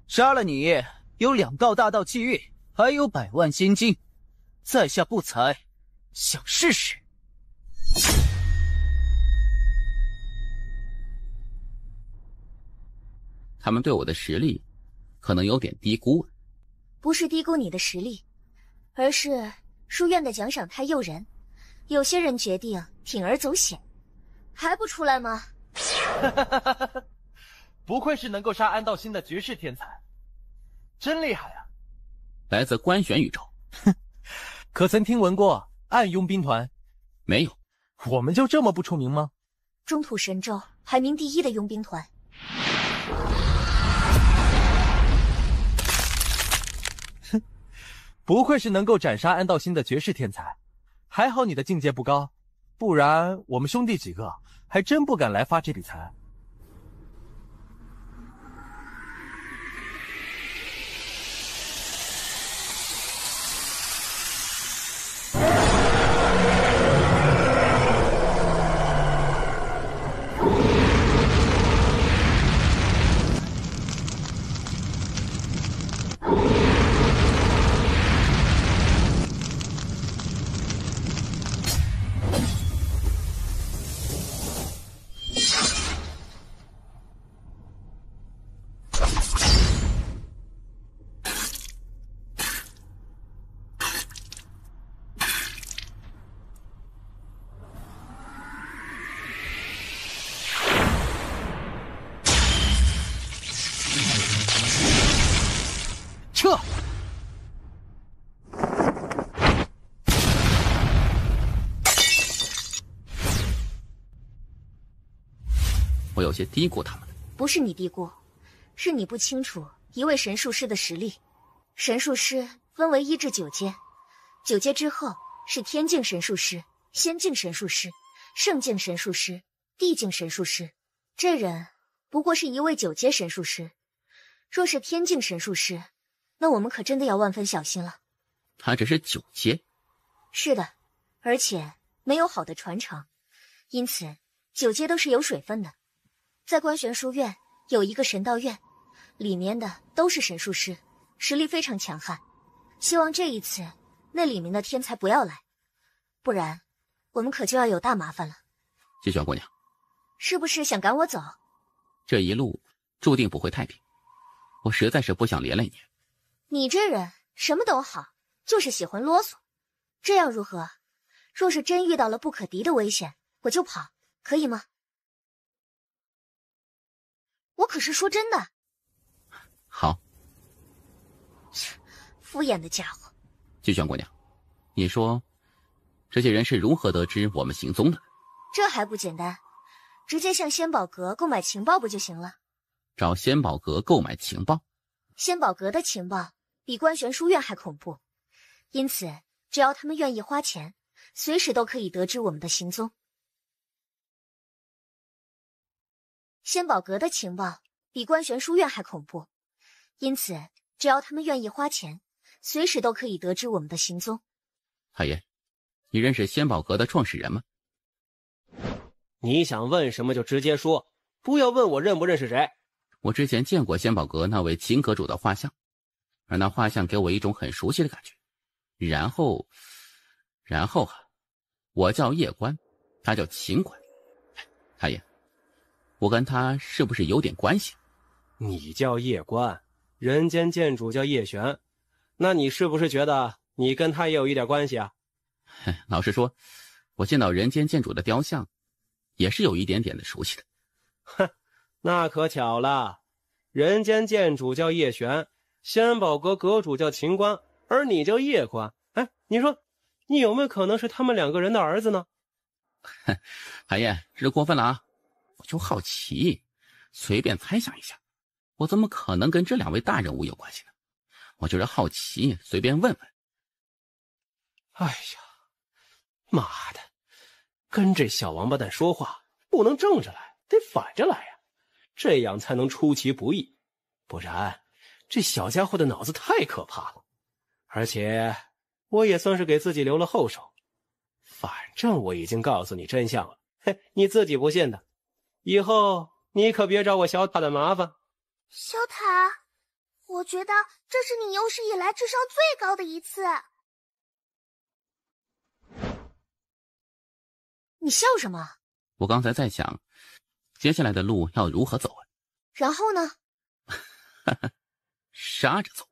杀了你，有2道大道气运，还有100万仙金，在下不才，想试试。他们对我的实力可能有点低估。不是低估你的实力，而是书院的奖赏太诱人，有些人决定铤而走险。还不出来吗？不愧是能够杀安道心的绝世天才，真厉害啊！来自官玄宇宙。可曾听闻过暗佣兵团？没有。我们就这么不出名吗？中土神州排名第1的佣兵团。哼，不愧是能够斩杀安道心的绝世天才，还好你的境界不高，不然我们兄弟几个还真不敢来发这笔财。撤！我有些低估他们了。不是你低估，是你不清楚一位神术师的实力。神术师分为1至9阶，9阶之后是天境神术师、仙境神术师、圣境神术师、地境神术师。这人不过是一位9阶神术师，若是天境神术师，那我们可真的要万分小心了。他只是9阶。是的，而且没有好的传承，因此9阶都是有水分的。在官玄书院有一个神道院，里面的都是神术师，实力非常强悍。希望这一次那里面的天才不要来，不然我们可就要有大麻烦了。季玄姑娘，是不是想赶我走？这一路注定不会太平，我实在是不想连累你。你这人什么都好，就是喜欢啰嗦。这样如何？若是真遇到了不可敌的危险，我就跑，可以吗？我可是说真的。好。敷衍的家伙。季玄姑娘，你说这些人是如何得知我们行踪的？这还不简单，直接向仙宝阁购买情报不就行了？找仙宝阁购买情报？仙宝阁的情报比官玄书院还恐怖，因此只要他们愿意花钱，随时都可以得知我们的行踪。仙宝阁的情报比官玄书院还恐怖，因此只要他们愿意花钱，随时都可以得知我们的行踪。太爷，你认识仙宝阁的创始人吗？你想问什么就直接说，不要问我认不认识谁。我之前见过仙宝阁那位秦阁主的画像，而那画像给我一种很熟悉的感觉。然后我叫叶关，他叫秦关。太爷，我跟他是不是有点关系？你叫叶关，人间剑主叫叶璇，那你是不是觉得你跟他也有一点关系啊？老实说，我见到人间剑主的雕像，也是有一点点的熟悉的。哼，那可巧了，人间剑主叫叶璇，仙宝阁阁主叫秦关，而你叫叶关。哎，你说，你有没有可能是他们2个人的儿子呢？海燕，这过分了啊！我就好奇，随便猜想一下，我怎么可能跟这2位大人物有关系呢？我就是好奇，随便问问。哎呀，妈的，跟这小王八蛋说话不能正着来，得反着来呀，这样才能出其不意。不然，这小家伙的脑子太可怕了。而且，我也算是给自己留了后手。反正我已经告诉你真相了，嘿，你自己不信的，以后你可别找我小塔的麻烦。小塔，我觉得这是你有史以来智商最高的一次。你笑什么？我刚才在想，接下来的路要如何走啊？然后呢？杀着走。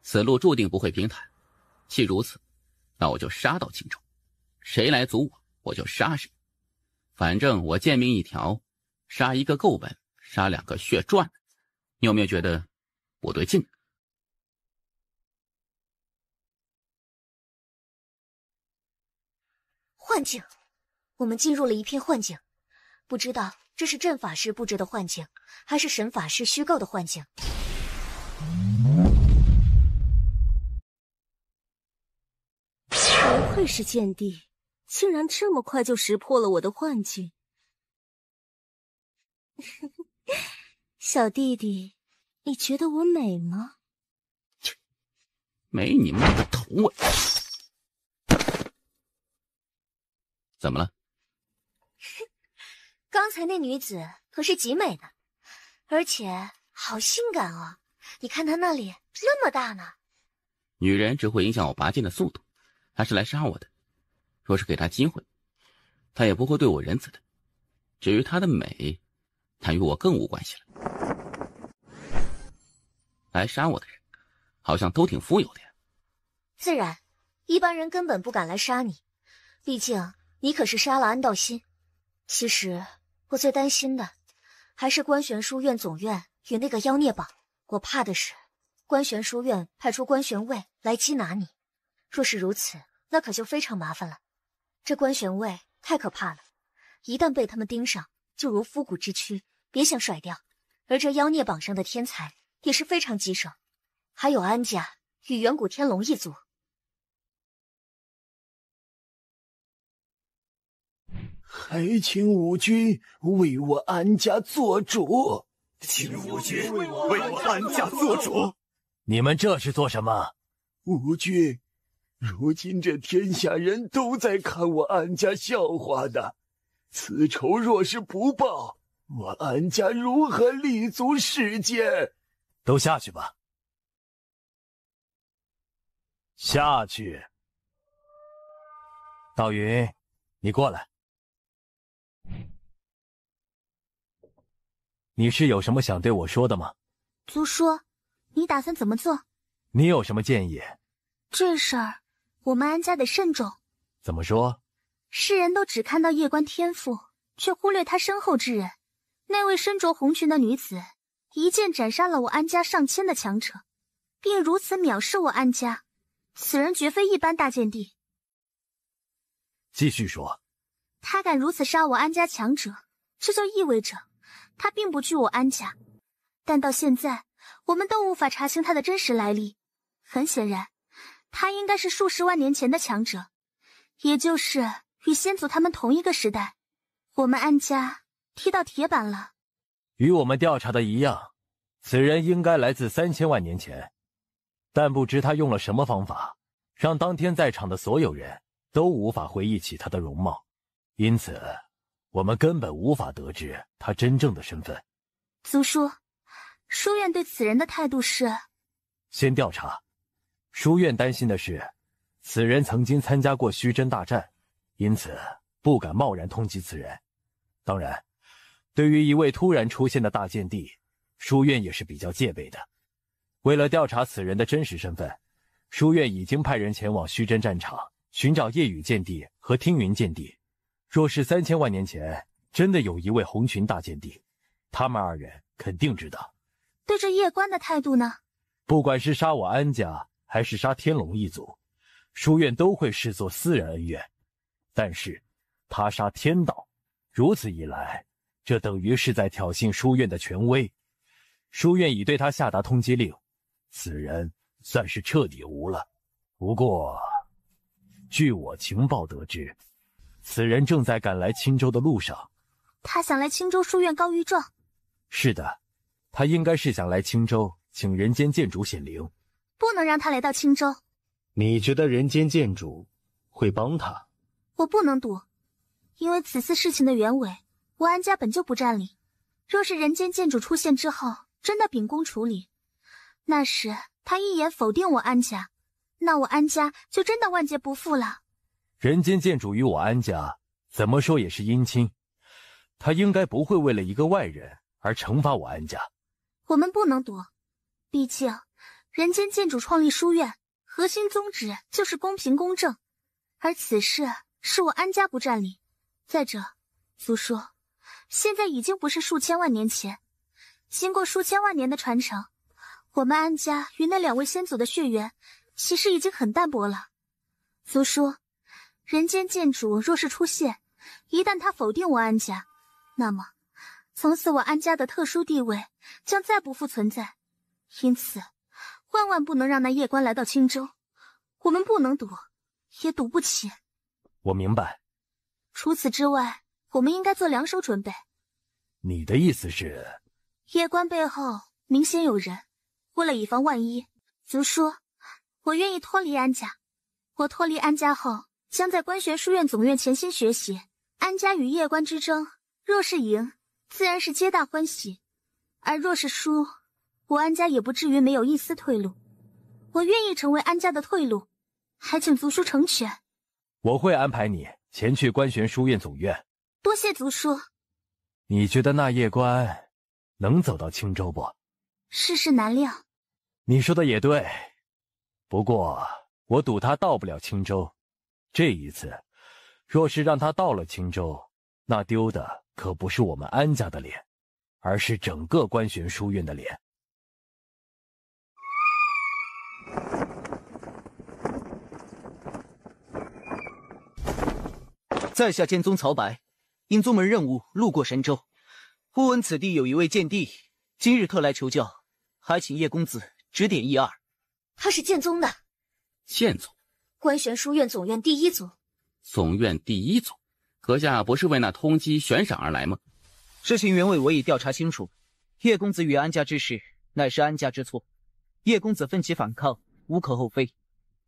此路注定不会平坦，既如此，那我就杀到尽头，谁来阻我，我就杀谁。反正我贱命一条，杀一个够本，杀2个血赚。你有没有觉得不对劲？幻境，我们进入了一片幻境，不知道这是阵法师布置的幻境，还是神法师虚构的幻境。不愧是剑帝，竟然这么快就识破了我的幻境。小弟弟，你觉得我美吗？没你妈的头啊！怎么了？刚才那女子可是极美的，而且好性感啊！你看她那里那么大呢。女人只会影响我拔剑的速度，她是来杀我的。若是给她机会，她也不会对我仁慈的。至于她的美，她与我更无关系了。来杀我的人，好像都挺富有的呀。自然，一般人根本不敢来杀你，毕竟你可是杀了安道心。其实我最担心的还是关玄书院总院与那个妖孽榜。我怕的是关玄书院派出关玄卫来缉拿你。若是如此，那可就非常麻烦了。这关玄卫太可怕了，一旦被他们盯上，就如枯骨之躯，别想甩掉。而这妖孽榜上的天才也是非常棘手，还有安家与远古天龙一族。还请五君为我安家做主。请五君为我安家做主。你们这是做什么？五君，如今这天下人都在看我安家笑话呢。此仇若是不报，我安家如何立足世间？都下去吧。下去。道云，你过来。你是有什么想对我说的吗？族叔，你打算怎么做？你有什么建议？这事儿我们安家得慎重。怎么说？世人都只看到叶关天赋，却忽略他身后之人。那位身着红裙的女子一剑斩杀了我安家上千的强者，并如此藐视我安家，此人绝非一般大剑帝。继续说。他敢如此杀我安家强者，这就意味着他并不惧我安家。但到现在，我们都无法查清他的真实来历。很显然，他应该是数十万年前的强者，也就是与先祖他们同一个时代。我们安家踢到铁板了。与我们调查的一样，此人应该来自3000万年前，但不知他用了什么方法，让当天在场的所有人都无法回忆起他的容貌，因此我们根本无法得知他真正的身份。族叔，书院对此人的态度是先调查。书院担心的是，此人曾经参加过虚真大战，因此不敢贸然通缉此人。当然，对于一位突然出现的大剑帝，书院也是比较戒备的。为了调查此人的真实身份，书院已经派人前往虚真战场寻找夜雨剑帝和听云剑帝。若是3000万年前真的有一位红裙大剑帝，他们2人肯定知道。对着夜关的态度呢？不管是杀我安家，还是杀天龙一族，书院都会视作私人恩怨。但是他杀天道，如此一来，这等于是在挑衅书院的权威。书院已对他下达通缉令，此人算是彻底无了。不过据我情报得知，此人正在赶来青州的路上。他想来青州书院告御状？是的，他应该是想来青州请人间剑主显灵。不能让他来到青州。你觉得人间剑主会帮他？我不能赌，因为此次事情的原委，我安家本就不占理。若是人间剑主出现之后真的秉公处理，那时他一言否定我安家，那我安家就真的万劫不复了。人间剑主与我安家怎么说也是姻亲，他应该不会为了一个外人而惩罚我安家。我们不能躲，毕竟人间剑主创立书院，核心宗旨就是公平公正，而此事是我安家不占理。再者，族叔，现在已经不是数千万年前，经过数千万年的传承，我们安家与那2位先祖的血缘其实已经很淡薄了。族叔，人间剑主若是出现，一旦他否定我安家，那么从此我安家的特殊地位将再不复存在。因此万万不能让那夜关来到青州，我们不能赌，也赌不起。我明白。除此之外，我们应该做2手准备。你的意思是？夜关背后明显有人，为了以防万一，族叔，我愿意脱离安家。我脱离安家后，将在观玄书院总院潜心学习。安家与夜关之争，若是赢，自然是皆大欢喜；而若是输，我安家也不至于没有一丝退路。我愿意成为安家的退路，还请族叔成全。我会安排你前去观玄书院总院。多谢族叔。你觉得那夜关能走到青州不？世事难料。你说的也对，不过我赌他到不了青州。这一次，若是让他到了青州，那丢的可不是我们安家的脸，而是整个观玄书院的脸。在下剑宗曹白，因宗门任务路过神州，忽闻此地有一位剑帝，今日特来求教，还请叶公子指点一二。他是剑宗的。剑宗？观玄书院总院第1族。总院第1族？阁下不是为那通缉悬赏而来吗？事情原委我已调查清楚，叶公子与安家之事乃是安家之错，叶公子奋起反抗，无可厚非。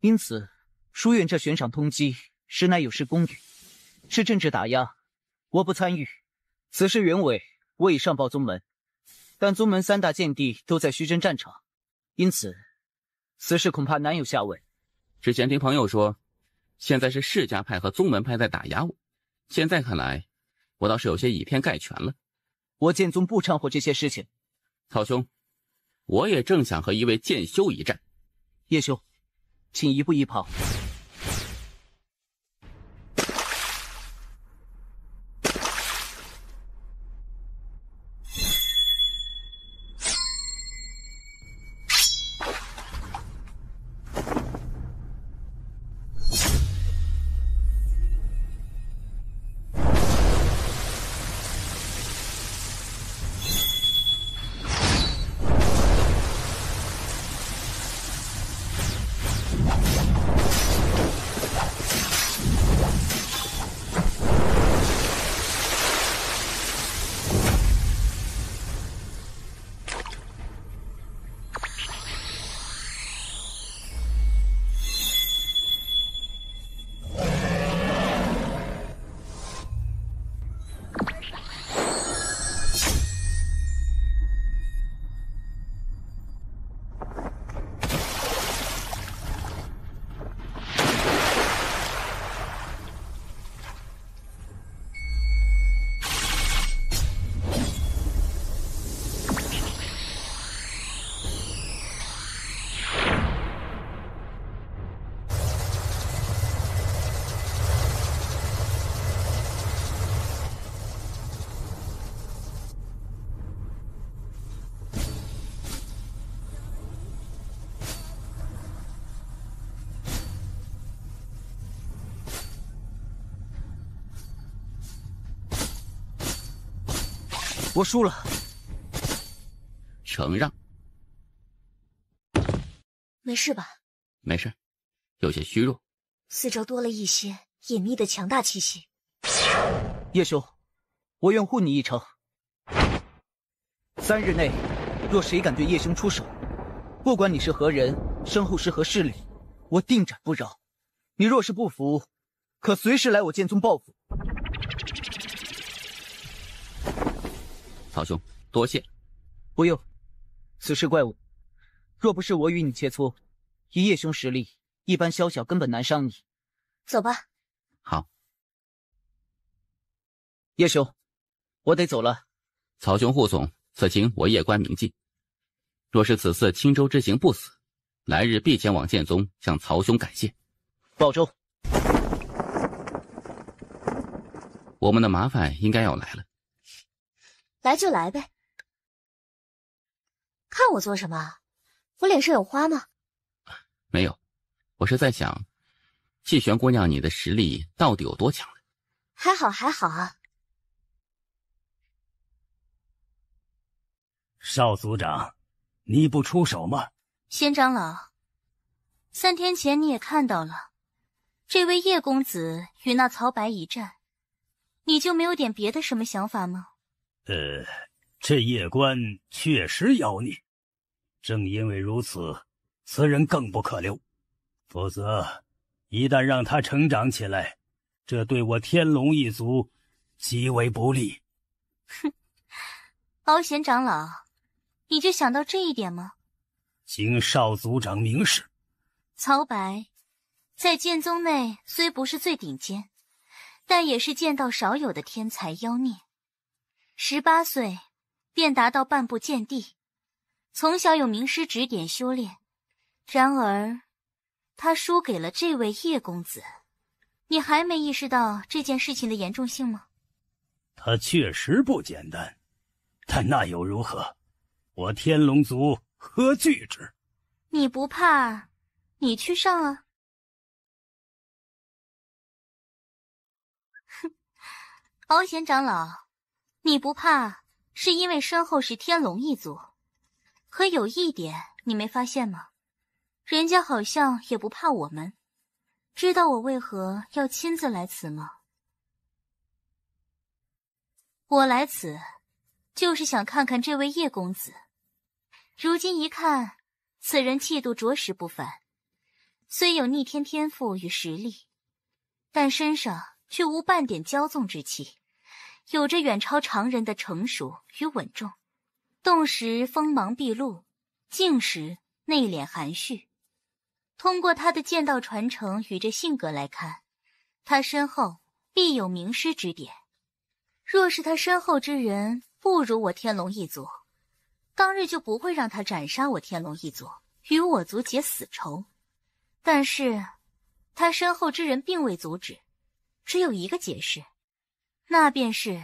因此，书院这悬赏通缉实乃有失公允，是政治打压，我不参与。此事原委我已上报宗门，但宗门3大剑帝都在虚真战场，因此此事恐怕难有下文。之前听朋友说，现在是世家派和宗门派在打压我，现在看来，我倒是有些以偏概全了。我剑宗不掺和这些事情。曹兄，我也正想和一位剑修一战。叶兄，请一步一跑。我输了。承让。没事吧？没事，有些虚弱。四周多了一些隐秘的强大气息。叶兄，我愿护你一程。3日内，若谁敢对叶兄出手，不管你是何人，身后是何势力，我定斩不饶。你若是不服，可随时来我剑宗报复。曹兄，多谢。不用，此事怪我。若不是我与你切磋，以叶兄实力，一般宵小根本难伤你。走吧。好。叶兄，我得走了。曹兄护送，此情我夜观铭记。若是此次青州之行不死，来日必前往剑宗向曹兄感谢。保重。我们的麻烦应该要来了。来就来呗。看我做什么？我脸上有花吗？没有，我是在想，季璇姑娘你的实力到底有多强了？还好还好啊。少族长，你不出手吗？仙长老，3天前你也看到了，这位叶公子与那曹白一战，你就没有点别的什么想法吗？这叶官确实妖孽，正因为如此，此人更不可留。否则，一旦让他成长起来，这对我天龙一族极为不利。哼，敖贤长老，你就想到这一点吗？请少族长明示。曹白在剑宗内虽不是最顶尖，但也是剑道少有的天才妖孽。18岁便达到半步剑帝，从小有名师指点修炼。然而，他输给了这位叶公子。你还没意识到这件事情的严重性吗？他确实不简单，但那又如何？我天龙族何惧之？你不怕，你去上啊！哼，敖贤长老，你不怕是因为身后是天龙一族，可有一点你没发现吗？人家好像也不怕我们。知道我为何要亲自来此吗？我来此就是想看看这位叶公子。如今一看，此人气度着实不凡，虽有逆天天赋与实力，但身上却无半点骄纵之气，有着远超常人的成熟与稳重。动时锋芒毕露，静时内敛含蓄。通过他的剑道传承与这性格来看，他身后必有名师指点。若是他身后之人不如我天龙一族，当日就不会让他斩杀我天龙一族，与我族结死仇。但是他身后之人并未阻止，只有一个解释，那便是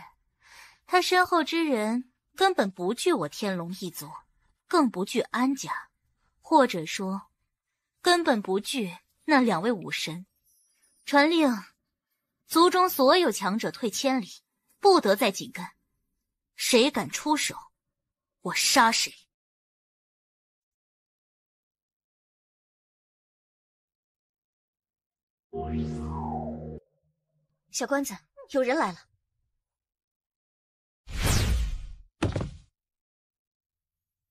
他身后之人根本不惧我天龙一族，更不惧安家，或者说根本不惧那2位武神。传令，族中所有强者退千里，不得再紧跟。谁敢出手，我杀谁。小官子，有人来了。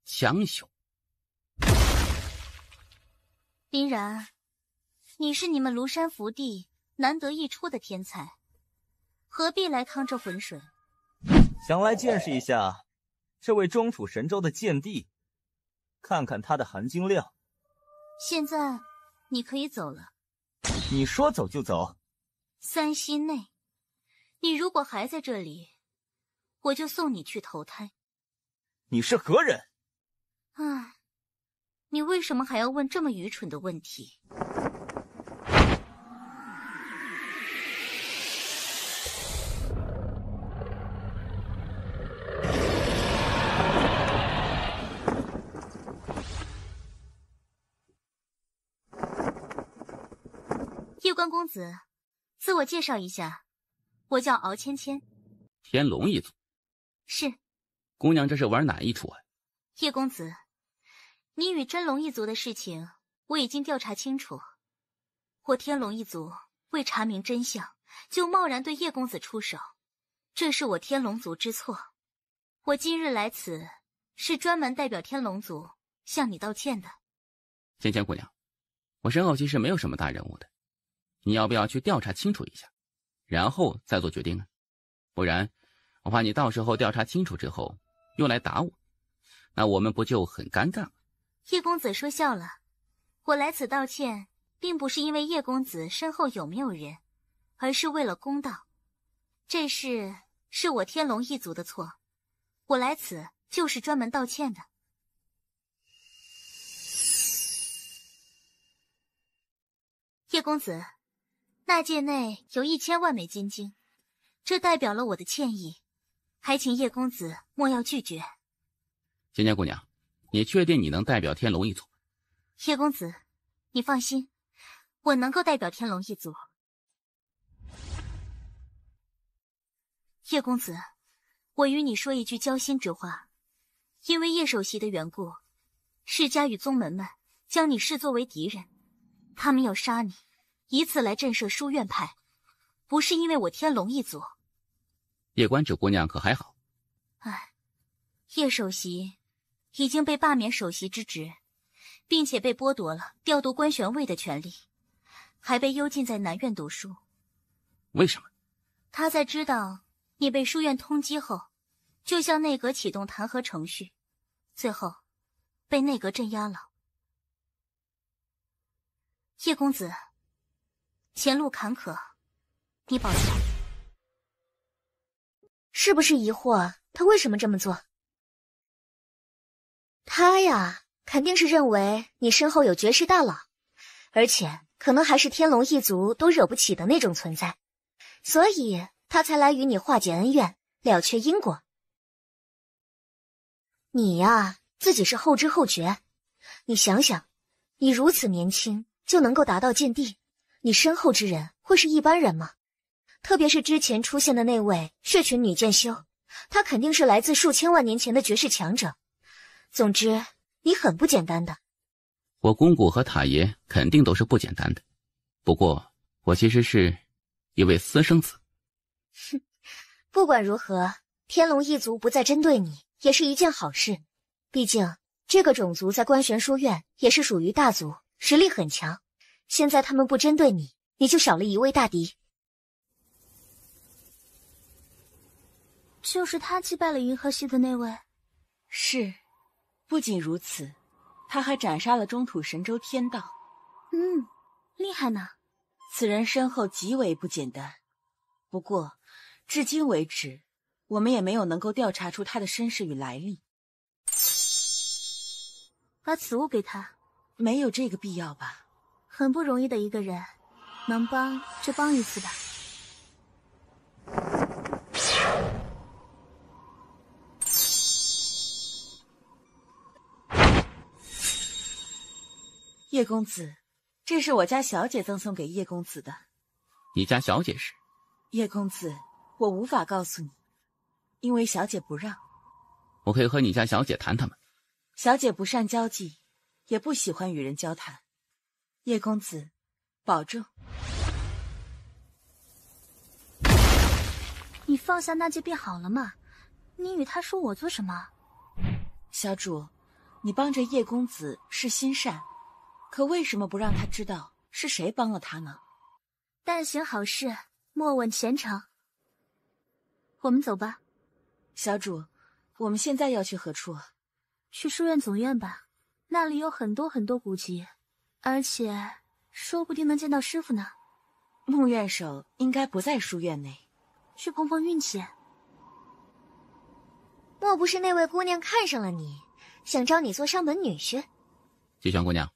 强雄。林然，你是你们庐山福地难得一出的天才，何必来趟这浑水？想来见识一下这位中土神州的剑帝，看看他的含金量。现在你可以走了。你说走就走？3息内，你如果还在这里，我就送你去投胎。你是何人？唉，你为什么还要问这么愚蠢的问题？叶关公子，自我介绍一下，我叫敖芊芊。天龙一族。是，姑娘这是玩哪一出啊？叶公子，你与真龙一族的事情我已经调查清楚，我天龙一族为查明真相，就贸然对叶公子出手，这是我天龙族之错。我今日来此，是专门代表天龙族向你道歉的。芊芊姑娘，我身后其实没有什么大人物的，你要不要去调查清楚一下，然后再做决定啊？不然我怕你到时候调查清楚之后又来打我，那我们不就很尴尬吗？叶公子说笑了，我来此道歉并不是因为叶公子身后有没有人，而是为了公道。这事是我天龙一族的错，我来此就是专门道歉的。叶公子，纳戒内有1000万枚金晶，这代表了我的歉意，还请叶公子莫要拒绝。芊芊姑娘，你确定你能代表天龙一族？叶公子，你放心，我能够代表天龙一族。叶公子，我与你说一句交心之话，因为叶首席的缘故，世家与宗门们将你视作为敌人，他们要杀你，以此来震慑书院派，不是因为我天龙一族。叶官这姑娘可还好？唉，叶首席已经被罢免首席之职，并且被剥夺了调度官玄位的权利，还被幽禁在南院读书。为什么？他在知道你被书院通缉后，就向内阁启动弹劾程序，最后被内阁镇压了。叶公子，前路坎坷，你保重。是不是疑惑他为什么这么做？他呀，肯定是认为你身后有绝世大佬，而且可能还是天龙一族都惹不起的那种存在，所以他才来与你化解恩怨，了却因果。你呀，自己是后知后觉。你想想，你如此年轻就能够达到剑帝，你身后之人会是一般人吗？特别是之前出现的那位血群女剑修，她肯定是来自数千万年前的绝世强者。总之，你很不简单的。我公谷和塔爷肯定都是不简单的，不过我其实是一位私生子。哼，不管如何，天龙一族不再针对你，也是一件好事。毕竟这个种族在观玄书院也是属于大族，实力很强。现在他们不针对你，你就少了一位大敌。就是他击败了银河系的那位？是，不仅如此，他还斩杀了中土神州天道。厉害呢。此人身后极为不简单，不过至今为止，我们也没有能够调查出他的身世与来历。把此物给他，没有这个必要吧？很不容易的一个人，能帮就帮一次吧。叶公子，这是我家小姐赠送给叶公子的。你家小姐是？叶公子，我无法告诉你，因为小姐不让。我可以和你家小姐谈谈吗？小姐不善交际，也不喜欢与人交谈。叶公子，保重。你放下那戒便好了嘛，你与他说我做什么？小主，你帮着叶公子是心善，可为什么不让他知道是谁帮了他呢？但行好事，莫问前程。我们走吧。小主，我们现在要去何处？去书院总院吧，那里有很多很多古籍，而且说不定能见到师傅呢。穆院首应该不在书院内，去碰碰运气。莫不是那位姑娘看上了你，想招你做上门女婿？季轩姑娘，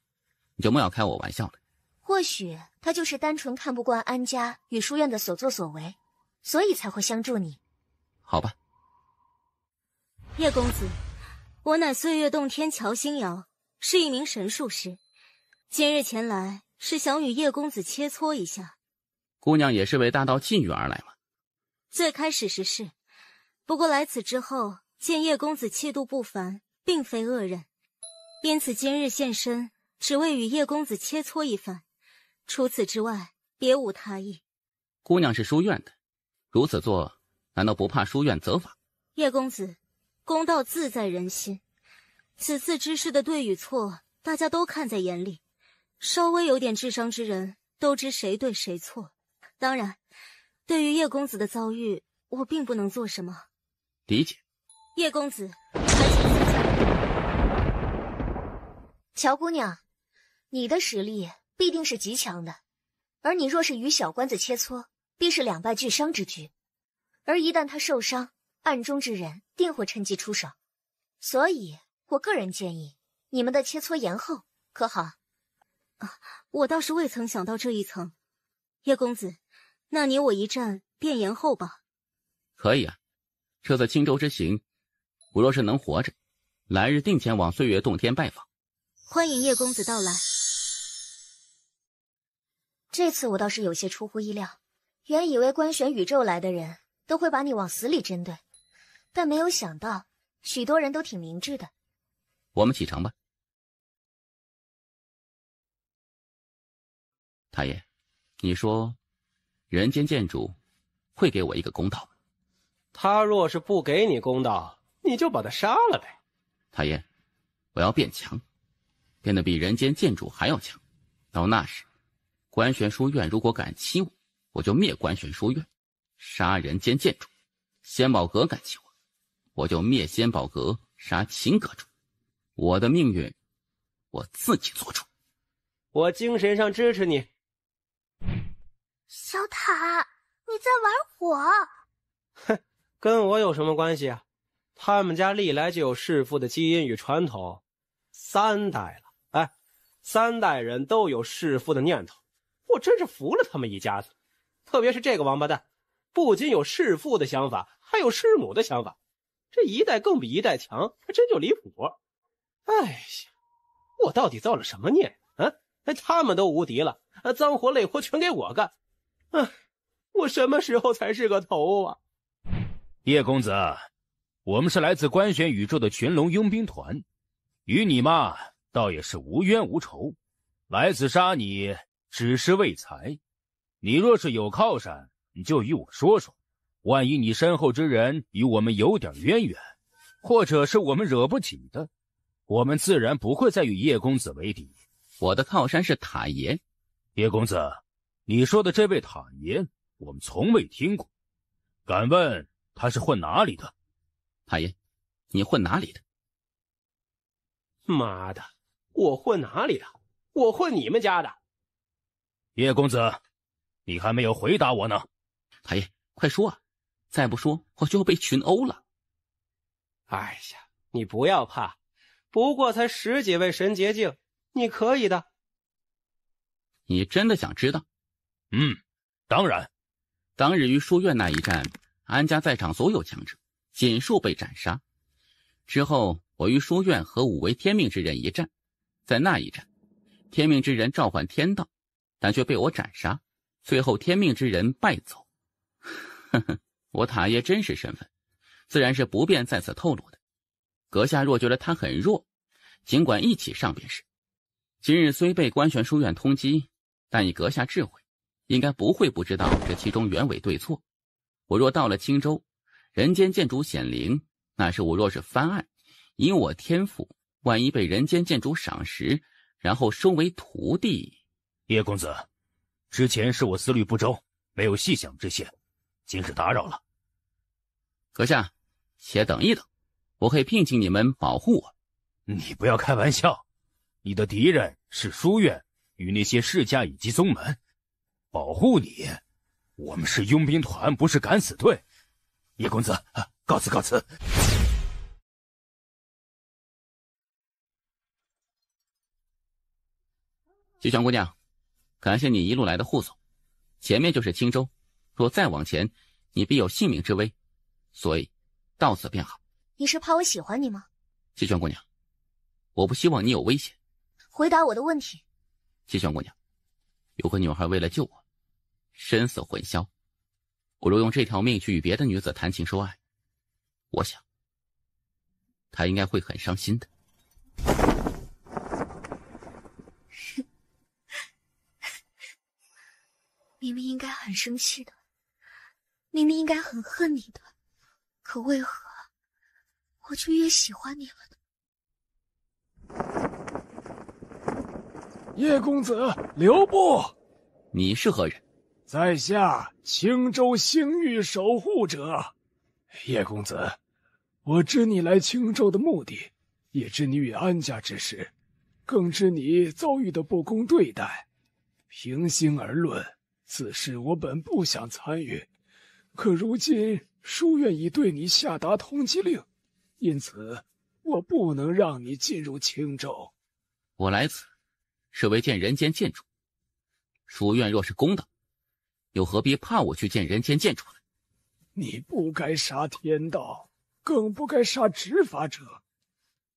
你就莫要开我玩笑了。或许她就是单纯看不惯安家与书院的所作所为，所以才会相助你。好吧。叶公子，我乃岁月洞天乔星瑶，是一名神术师，今日前来是想与叶公子切磋一下。姑娘也是为大道气运而来吗？最开始是，不过来此之后见叶公子气度不凡，并非恶人，因此今日现身，只为与叶公子切磋一番。除此之外，别无他意。姑娘是书院的，如此做，难道不怕书院责罚？叶公子，公道自在人心。此次之事的对与错，大家都看在眼里。稍微有点智商之人，都知谁对谁错。当然，对于叶公子的遭遇，我并不能做什么。理解。叶公子，还请私讲。乔姑娘，你的实力必定是极强的，而你若是与小官子切磋，必是两败俱伤之局。而一旦他受伤，暗中之人定会趁机出手。所以我个人建议，你们的切磋延后，可好？我倒是未曾想到这一层。叶公子，那你我一战便延后吧。可以啊，这次青州之行，我若是能活着，来日定前往岁月洞天拜访。欢迎叶公子到来。这次我倒是有些出乎意料，原以为官选宇宙来的人都会把你往死里针对，但没有想到许多人都挺明智的。我们启程吧。太爷，你说人间剑主会给我一个公道吗？他若是不给你公道，你就把他杀了呗。太爷，我要变强，变得比人间剑主还要强。到那时，官玄书院如果敢欺我，我就灭官玄书院，杀人间剑主；仙宝阁敢欺我，我就灭仙宝阁，杀秦阁主。我的命运，我自己做主。我精神上支持你。小塔，你在玩火？哼，跟我有什么关系啊？他们家历来就有弑父的基因与传统，3代了，哎，3代人都有弑父的念头，我真是服了他们一家子。特别是这个王八蛋，不仅有弑父的想法，还有弑母的想法，这一代更比一代强，还真就离谱。哎呀，我到底造了什么孽啊？他们都无敌了，脏活累活全给我干。我什么时候才是个头啊？叶公子，我们是来自官玄宇宙的群龙佣兵团，与你嘛倒也是无冤无仇，来此杀你只是为财。你若是有靠山，你就与我说说，万一你身后之人与我们有点渊源，或者是我们惹不起的，我们自然不会再与叶公子为敌。我的靠山是塔爷。叶公子，你说的这位塔爷，我们从未听过，敢问他是混哪里的？塔爷，你混哪里的？妈的，我混哪里的？我混你们家的。叶公子，你还没有回答我呢。塔爷，快说啊，再不说我就要被群殴了。哎呀，你不要怕，不过才10几位神捷境，你可以的。你真的想知道？当然。当日于书院那一战，安家在场所有强者尽数被斩杀。之后我于书院和5位天命之人一战，在那一战，天命之人召唤天道，但却被我斩杀，最后天命之人败走。呵呵，我塔爷真实身份自然是不便在此透露的。阁下若觉得他很弱，尽管一起上便是。今日虽被官玄书院通缉，但以阁下智慧，应该不会不知道这其中原委对错。我若到了青州，人间剑主显灵，那时我若是翻案，以我天赋，万一被人间剑主赏识，然后收为徒弟。叶公子，之前是我思虑不周，没有细想这些，今日打扰了。阁下，且等一等，我可以聘请你们保护我。你不要开玩笑，你的敌人是书院与那些世家以及宗门，保护你，我们是佣兵团，不是敢死队。叶公子，告辞告辞。西泉姑娘，感谢你一路来的护送，前面就是青州，若再往前，你必有性命之危，所以到此便好。你是怕我喜欢你吗？西泉姑娘，我不希望你有危险。回答我的问题。西泉姑娘，有个女孩为了救我，身死魂销，我若用这条命去与别的女子谈情说爱，我想他应该会很伤心的。明明应该很生气的，明明应该很恨你的，可为何我却越喜欢你了呢？叶公子，留步！你是何人？在下青州星域守护者。叶公子，我知你来青州的目的，也知你与安家之事，更知你遭遇的不公对待。平心而论，此事我本不想参与，可如今书院已对你下达通缉令，因此我不能让你进入青州。我来此是为见人间剑主，书院若是公道，又何必怕我去见人间剑主呢？你不该杀天道，更不该杀执法者。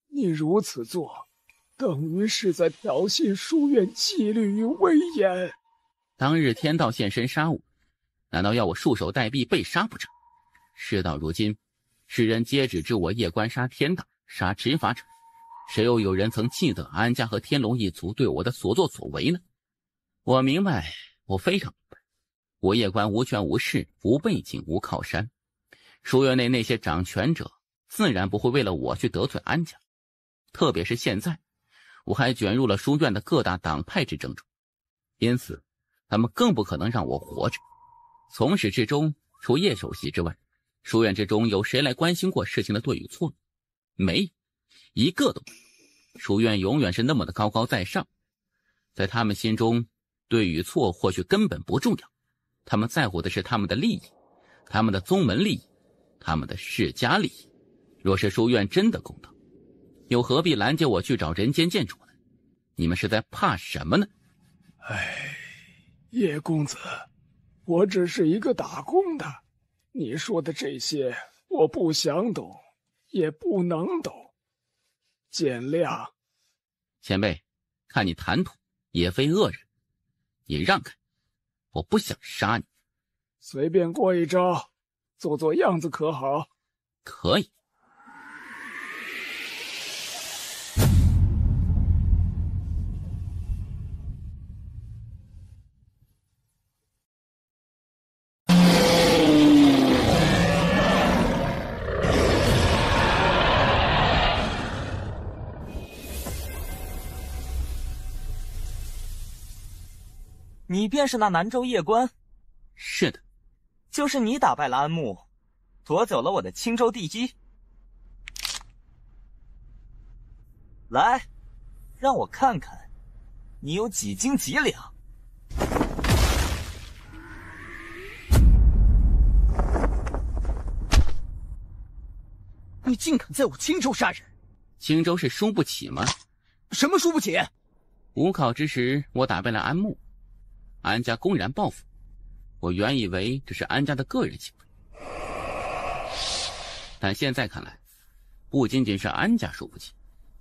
你如此做，等于是在挑衅书院纪律与威严。当日天道现身杀我，难道要我束手待毙被杀不成？事到如今，世人皆只知我叶关杀天道，杀执法者，谁又有人曾记得安家和天龙一族对我的所作所为呢？我明白，我非常明白，我叶关无权无势，无背景无靠山，书院内那些掌权者自然不会为了我去得罪安家，特别是现在我还卷入了书院的各大党派之争中，因此他们更不可能让我活着。从始至终，除叶首席之外，书院之中有谁来关心过事情的对与错？没有，一个都没有。书院永远是那么的高高在上，在他们心中，对与错或许根本不重要，他们在乎的是他们的利益，他们的宗门利益，他们的世家利益。若是书院真的公道，又何必拦截我去找人间剑主呢？你们是在怕什么呢？叶公子，我只是一个打工的，你说的这些我不想懂，也不能懂，见谅。前辈，看你谈吐也非恶人，你让开，我不想杀你。随便过一招，做做样子可好？可以。你便是那南州夜关？是的。就是你打败了安牧，夺走了我的青州地基。来，让我看看，你有几斤几两。你竟敢在我青州杀人！青州是输不起吗？什么输不起？五考之时，我打败了安牧，安家公然报复，我原以为这是安家的个人行为，但现在看来，不仅仅是安家输不起，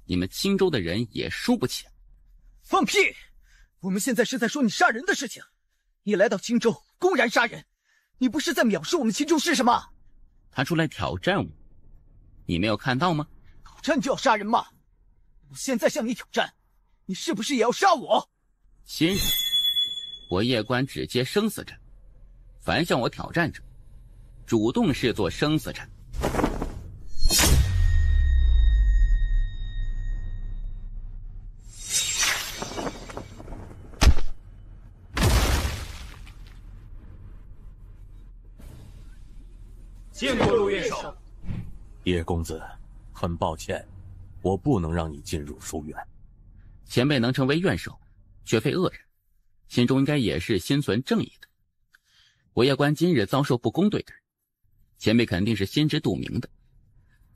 你们青州的人也输不起。放屁！我们现在是在说你杀人的事情。你来到青州公然杀人，你不是在藐视我们青州市是吗？他出来挑战我，你没有看到吗？挑战就要杀人吗？我现在向你挑战，你是不是也要杀我？新人，我叶关只接生死战，凡向我挑战者，主动视作生死战。见过陆院首。叶公子，很抱歉，我不能让你进入书院。前辈能成为院首，绝非恶人，心中应该也是心存正义的。我叶关今日遭受不公对待，前辈肯定是心知肚明的。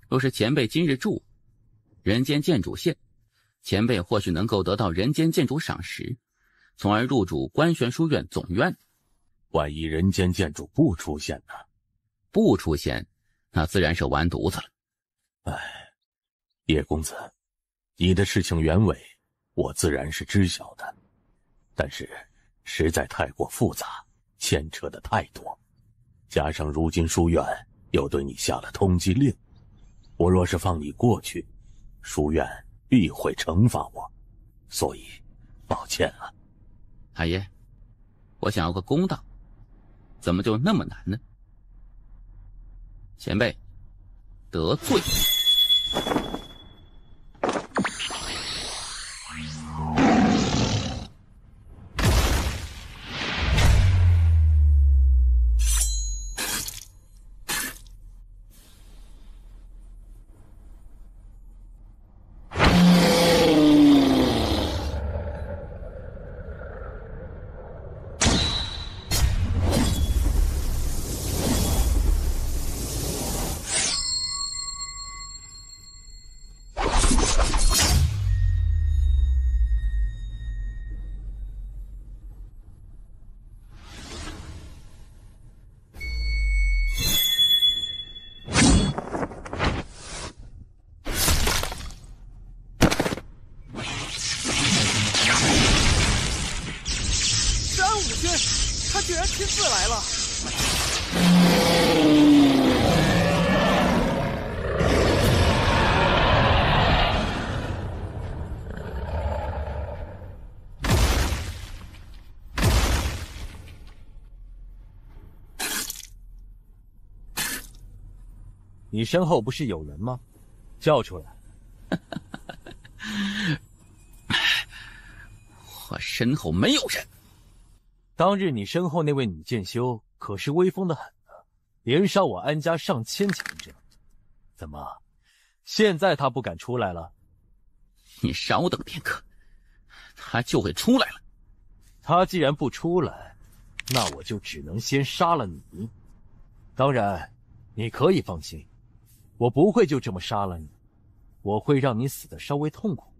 若是前辈今日助我，人间剑主现，前辈或许能够得到人间剑主赏识，从而入主观玄书院总院。万一人间剑主不出现呢？不出现，那自然是完犊子了。叶公子，你的事情原委我自然是知晓的，但是实在太过复杂，牵扯的太多，加上如今书院又对你下了通缉令，我若是放你过去，书院必会惩罚我，所以抱歉啊。海爷，我想要个公道，怎么就那么难呢？前辈，得罪。他居然亲自来了！你身后不是有人吗？叫出来！我身后没有人。当日你身后那位女剑修可是威风的很呢，连杀我安家上千强者。怎么，现在她不敢出来了？你稍等片刻，她就会出来了。她既然不出来，那我就只能先杀了你。当然，你可以放心，我不会就这么杀了你，我会让你死得稍微痛苦，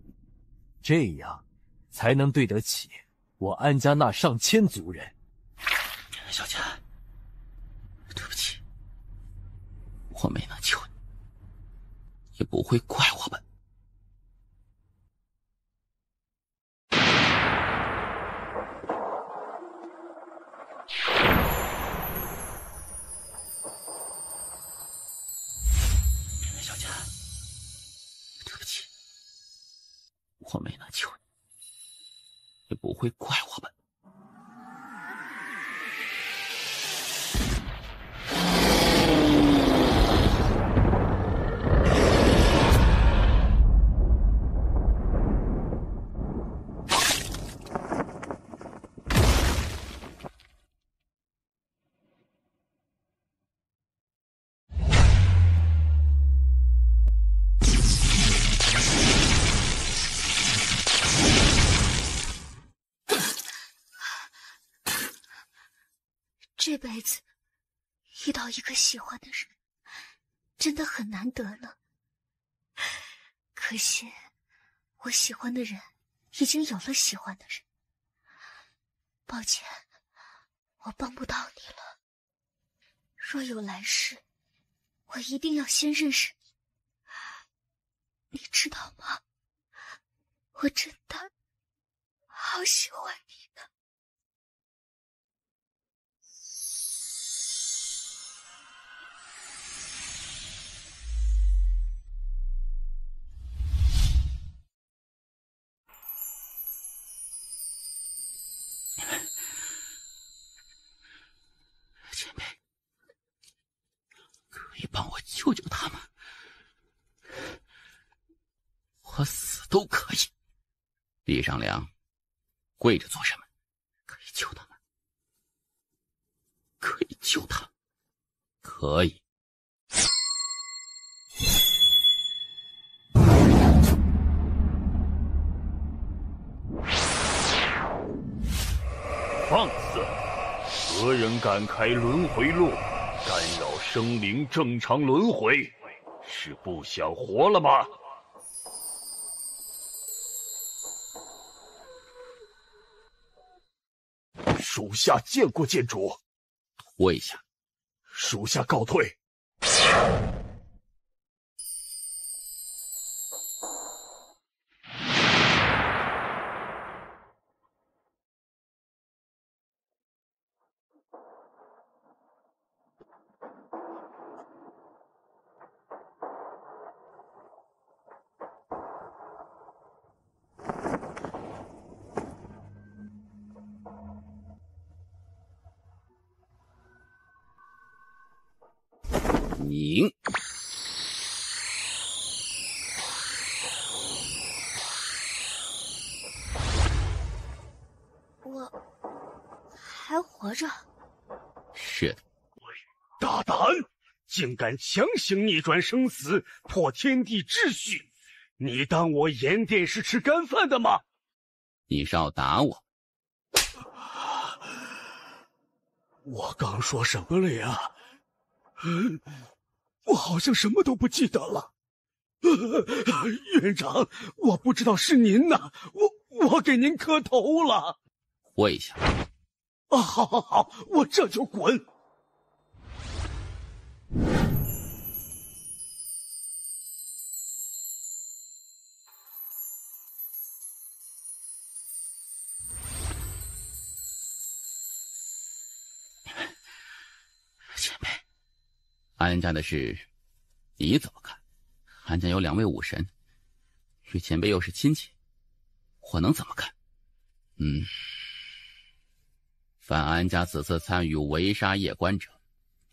这样才能对得起我安家那上千族人。小佳，对不起，我没能救你，也不会怪我吧？小佳，对不起，我没能救你，也不会怪我吧？这辈子遇到一个喜欢的人，真的很难得了。可惜，我喜欢的人已经有了喜欢的人。抱歉，我帮不到你了。若有来世，我一定要先认识你，你知道吗？我真的好喜欢你的。前辈，可以帮我救救他吗？我死都可以。李尚良，跪着做什么？可以救他吗？可以救他，可以。放肆！何人敢开轮回路，干扰生灵正常轮回？是不想活了吗？属下见过剑主，退下！属下告退。你。我还活着？是的。大胆，竟敢强行逆转生死，破天地秩序！你当我盐店是吃干饭的吗？你是要打我？我刚说什么了呀？我好像什么都不记得了。院长，我不知道是您呐，我给您磕头了。跪下。啊，好，我这就滚。前辈，安家的事你怎么看？安家有2位武神，与前辈又是亲戚，我能怎么看？凡安家此次参与围杀夜关者，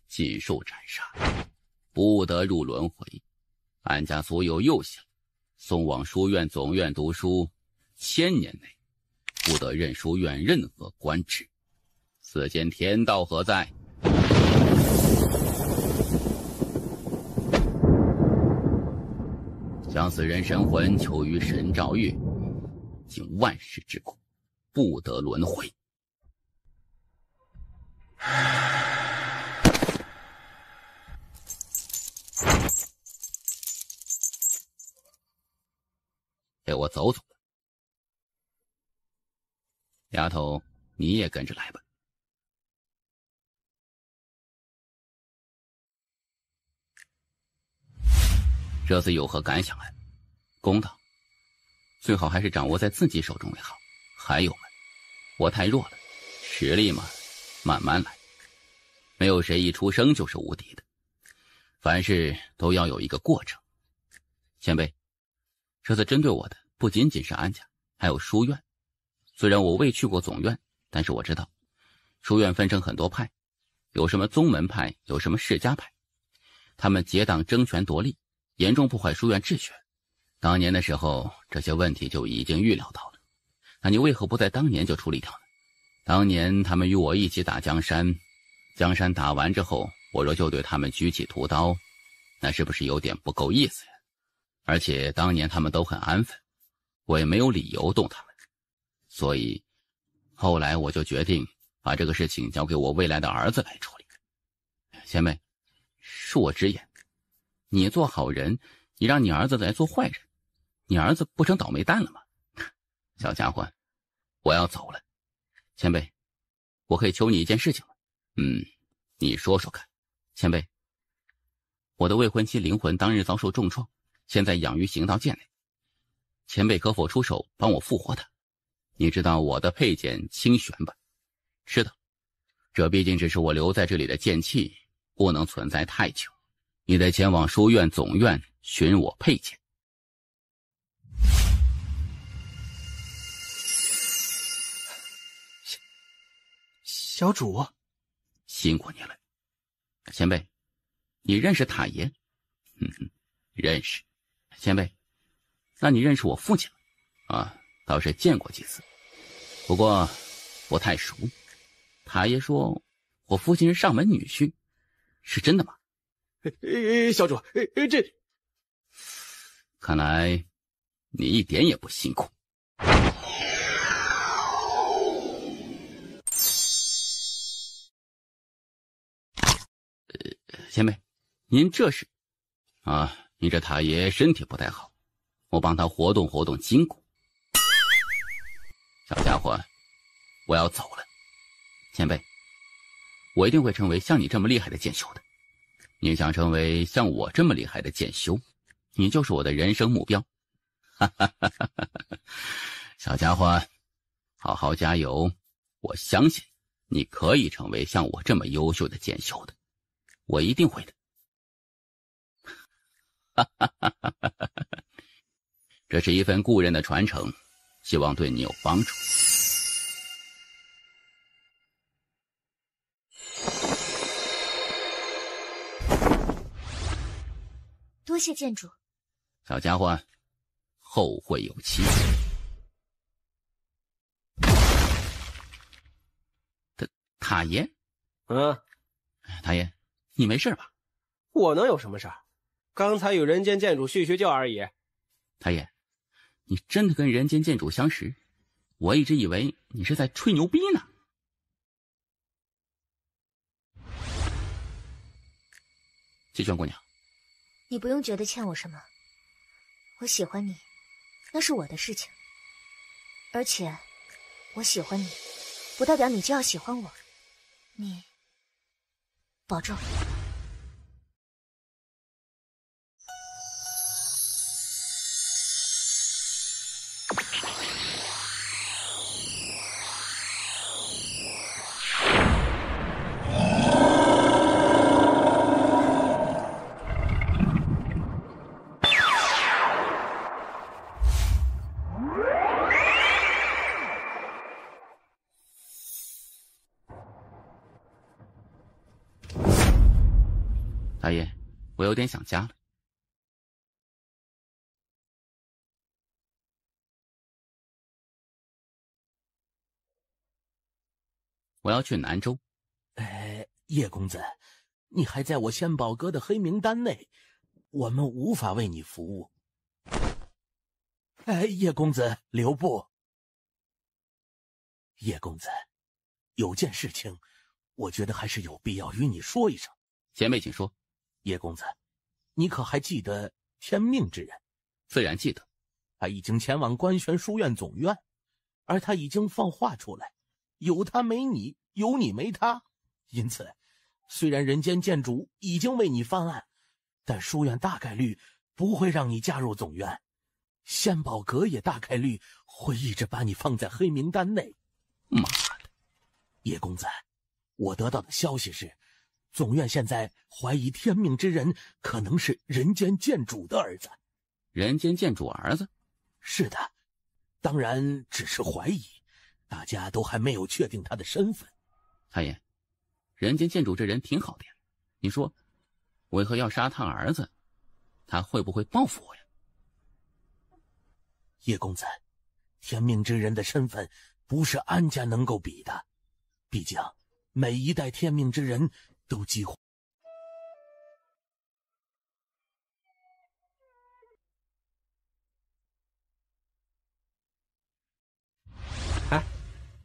尽数斩杀，不得入轮回。安家所有幼小送往书院总院读书，1000年内不得任书院任何官职。此间天道何在？将此人神魂求于神诏月，经万世之苦，不得轮回。给我走走吧。丫头，你也跟着来吧。这次有何感想啊？公道最好还是掌握在自己手中为好。还有我太弱了，实力嘛，慢慢来。没有谁一出生就是无敌的，凡事都要有一个过程。前辈，这次针对我的不仅仅是安家，还有书院。虽然我未去过总院，但是我知道书院分成很多派，有什么宗门派，有什么世家派，他们结党争权夺利，严重破坏书院秩序。当年的时候，这些问题就已经预料到了。那你为何不在当年就处理掉呢？当年他们与我一起打江山，江山打完之后，我若就对他们举起屠刀，那是不是有点不够意思呀？而且当年他们都很安分，我也没有理由动他们。所以后来我就决定把这个事情交给我未来的儿子来处理。前辈，恕我直言，你做好人，你让你儿子来做坏人，你儿子不成倒霉蛋了吗？小家伙，我要走了。前辈，我可以求你一件事情吗？你说说看。前辈，我的未婚妻灵魂当日遭受重创，现在养于行道剑内，前辈可否出手帮我复活她？你知道我的佩剑清玄吧？知道，这毕竟只是我留在这里的剑气，不能存在太久。你得前往书院总院寻我佩剑。小主，辛苦你了。前辈，你认识塔爷？认识。前辈，那你认识我父亲了？啊，倒是见过几次，不过不太熟。塔爷说我父亲是上门女婿，是真的吗？小主，这看来你一点也不辛苦。前辈，您这是？您这塔爷身体不太好，我帮他活动活动筋骨。小家伙，我要走了。前辈，我一定会成为像你这么厉害的剑修的。你想成为像我这么厉害的剑修，你就是我的人生目标。小家伙，好好加油，我相信你可以成为像我这么优秀的剑修的，我一定会的。这是一份故人的传承，希望对你有帮助。谢剑主。小家伙，后会有期。塔爷，塔爷，你没事吧？我能有什么事儿？刚才与人间剑主叙叙旧而已。塔爷，你真的跟人间剑主相识？我一直以为你是在吹牛逼呢。季轩姑娘，你不用觉得欠我什么，我喜欢你，那是我的事情。而且，我喜欢你，不代表你就要喜欢我。你保重。大爷，我有点想家了。我要去南州。叶公子，你还在我仙宝阁的黑名单内，我们无法为你服务。叶公子，留步。叶公子，有件事情，我觉得还是有必要与你说一声。前辈，请说。叶公子，你可还记得天命之人？自然记得。他已经前往观玄书院总院，而他已经放话出来，有他没你，有你没他。因此，虽然人间剑主已经为你翻案，但书院大概率不会让你加入总院，仙宝阁也大概率会一直把你放在黑名单内。妈的！叶公子，我得到的消息是，总院现在怀疑天命之人可能是人间剑主的儿子。人间剑主儿子？是的，当然只是怀疑，大家都还没有确定他的身份。太爷，人间剑主这人挺好的呀，你说为何要杀他儿子？他会不会报复我呀？叶公子，天命之人的身份不是安家能够比的，毕竟每一代天命之人都几乎……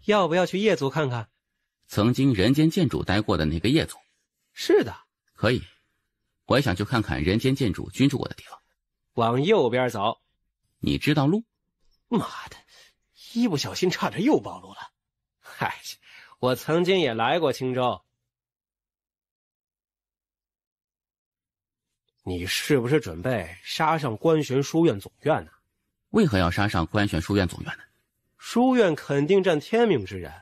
要不要去夜族看看？曾经人间剑主待过的那个夜族。是的，可以。我也想去看看人间剑主居住过的地方。往右边走。你知道路？妈的，一不小心差点又暴露了。嗨，我曾经也来过青州。你是不是准备杀上观玄书院总院呢？为何要杀上观玄书院总院呢？书院肯定占天命之人，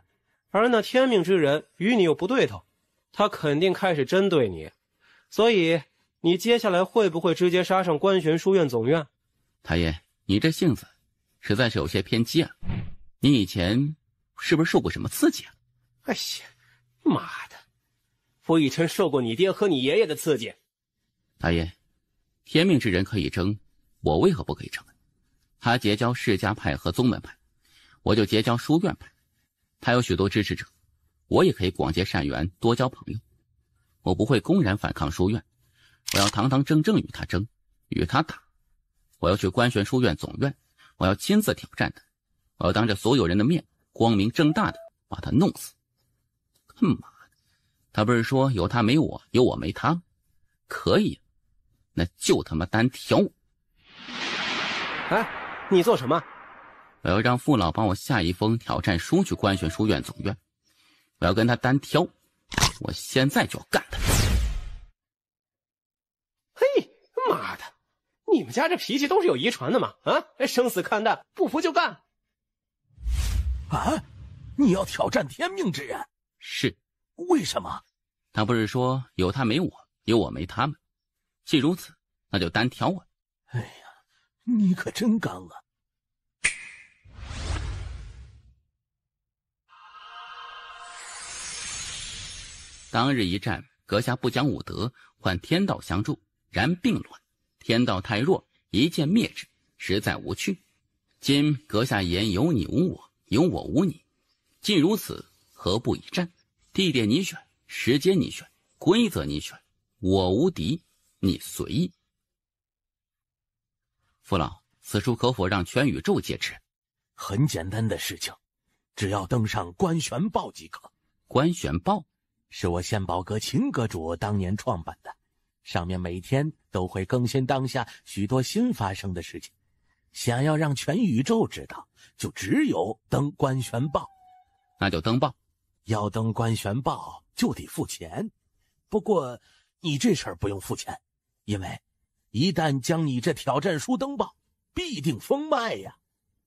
而那天命之人与你又不对头，他肯定开始针对你，所以你接下来会不会直接杀上观玄书院总院？太爷，你这性子实在是有些偏激啊！你以前是不是受过什么刺激啊？哎呀，妈的！傅以琛受过你爹和你爷爷的刺激。太爷，天命之人可以争，我为何不可以争呢？他结交世家派和宗门派，我就结交书院派。他有许多支持者，我也可以广结善缘，多交朋友。我不会公然反抗书院，我要堂堂正正与他争，与他打。我要去观玄书院总院，我要亲自挑战他，我要当着所有人的面，光明正大的把他弄死。他妈的，他不是说有他没我，有我没他吗？可以，那就他妈单挑我。哎，你做什么？我要让父老帮我下一封挑战书去观玄书院总院，我要跟他单挑，我现在就要干他。嘿，妈的，你们家这脾气都是有遗传的吗？啊，生死看淡，不服就干。啊，你要挑战天命之人？是。为什么？他不是说有他没我，有我没他吗？既如此，那就单挑啊。哎呀，你可真刚啊！当日一战，阁下不讲武德，换天道相助，然并卵，天道太弱，一剑灭之，实在无趣。今阁下言有你无我，有我无你，既如此，何不一战？地点你选，时间你选，规则你选，我无敌，你随意。父老，此书可否让全宇宙皆知？很简单的事情，只要登上观玄报即可。观玄报是我献宝阁秦阁主当年创办的，上面每天都会更新当下许多新发生的事情。想要让全宇宙知道，就只有登观玄报。那就登报。要登观玄报就得付钱，不过你这事儿不用付钱，因为一旦将你这挑战书登报，必定封卖呀。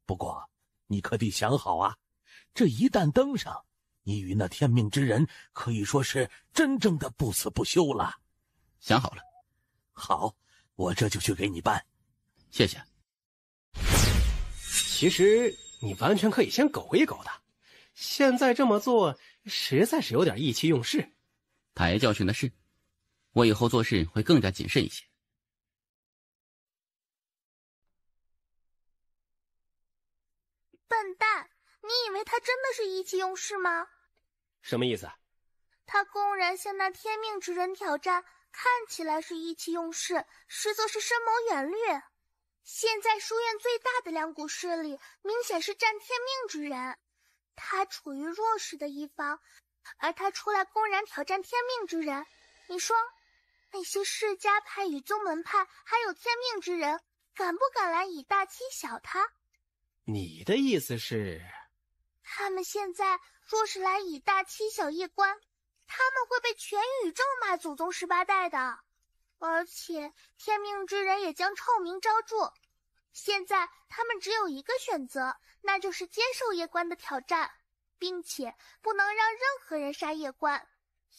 不过你可得想好啊，这一旦登上，你与那天命之人可以说是真正的不死不休了。想好了。好，我这就去给你办。谢谢。其实你完全可以先苟一苟的，现在这么做实在是有点意气用事。太爷教训的是，我以后做事会更加谨慎一些。笨蛋，你以为他真的是意气用事吗？什么意思？他公然向那天命之人挑战，看起来是意气用事，实则是深谋远虑。现在书院最大的两股势力明显是战天命之人，他处于弱势的一方，而他出来公然挑战天命之人，你说那些世家派与宗门派还有天命之人敢不敢来以大欺小他？你的意思是，他们现在若是来以大欺小夜观，他们会被全宇宙骂祖宗18代的，而且天命之人也将臭名昭著。现在他们只有一个选择，那就是接受夜观的挑战，并且不能让任何人杀夜观。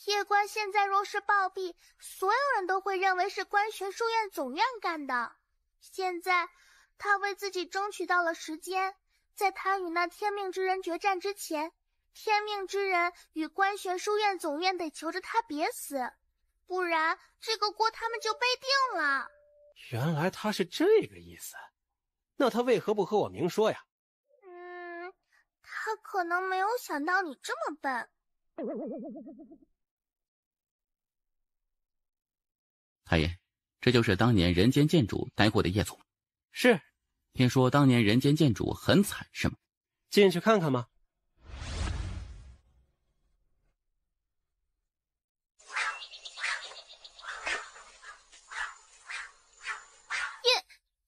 夜观现在若是暴毙，所有人都会认为是观玄书院总院干的。现在他为自己争取到了时间，在他与那天命之人决战之前，天命之人与观玄书院总院得求着他别死，不然这个锅他们就背定了。原来他是这个意思，那他为何不和我明说呀？他可能没有想到你这么笨。太爷，这就是当年人间剑主待过的夜总。是。听说当年人间剑主很惨是吗？进去看看吗？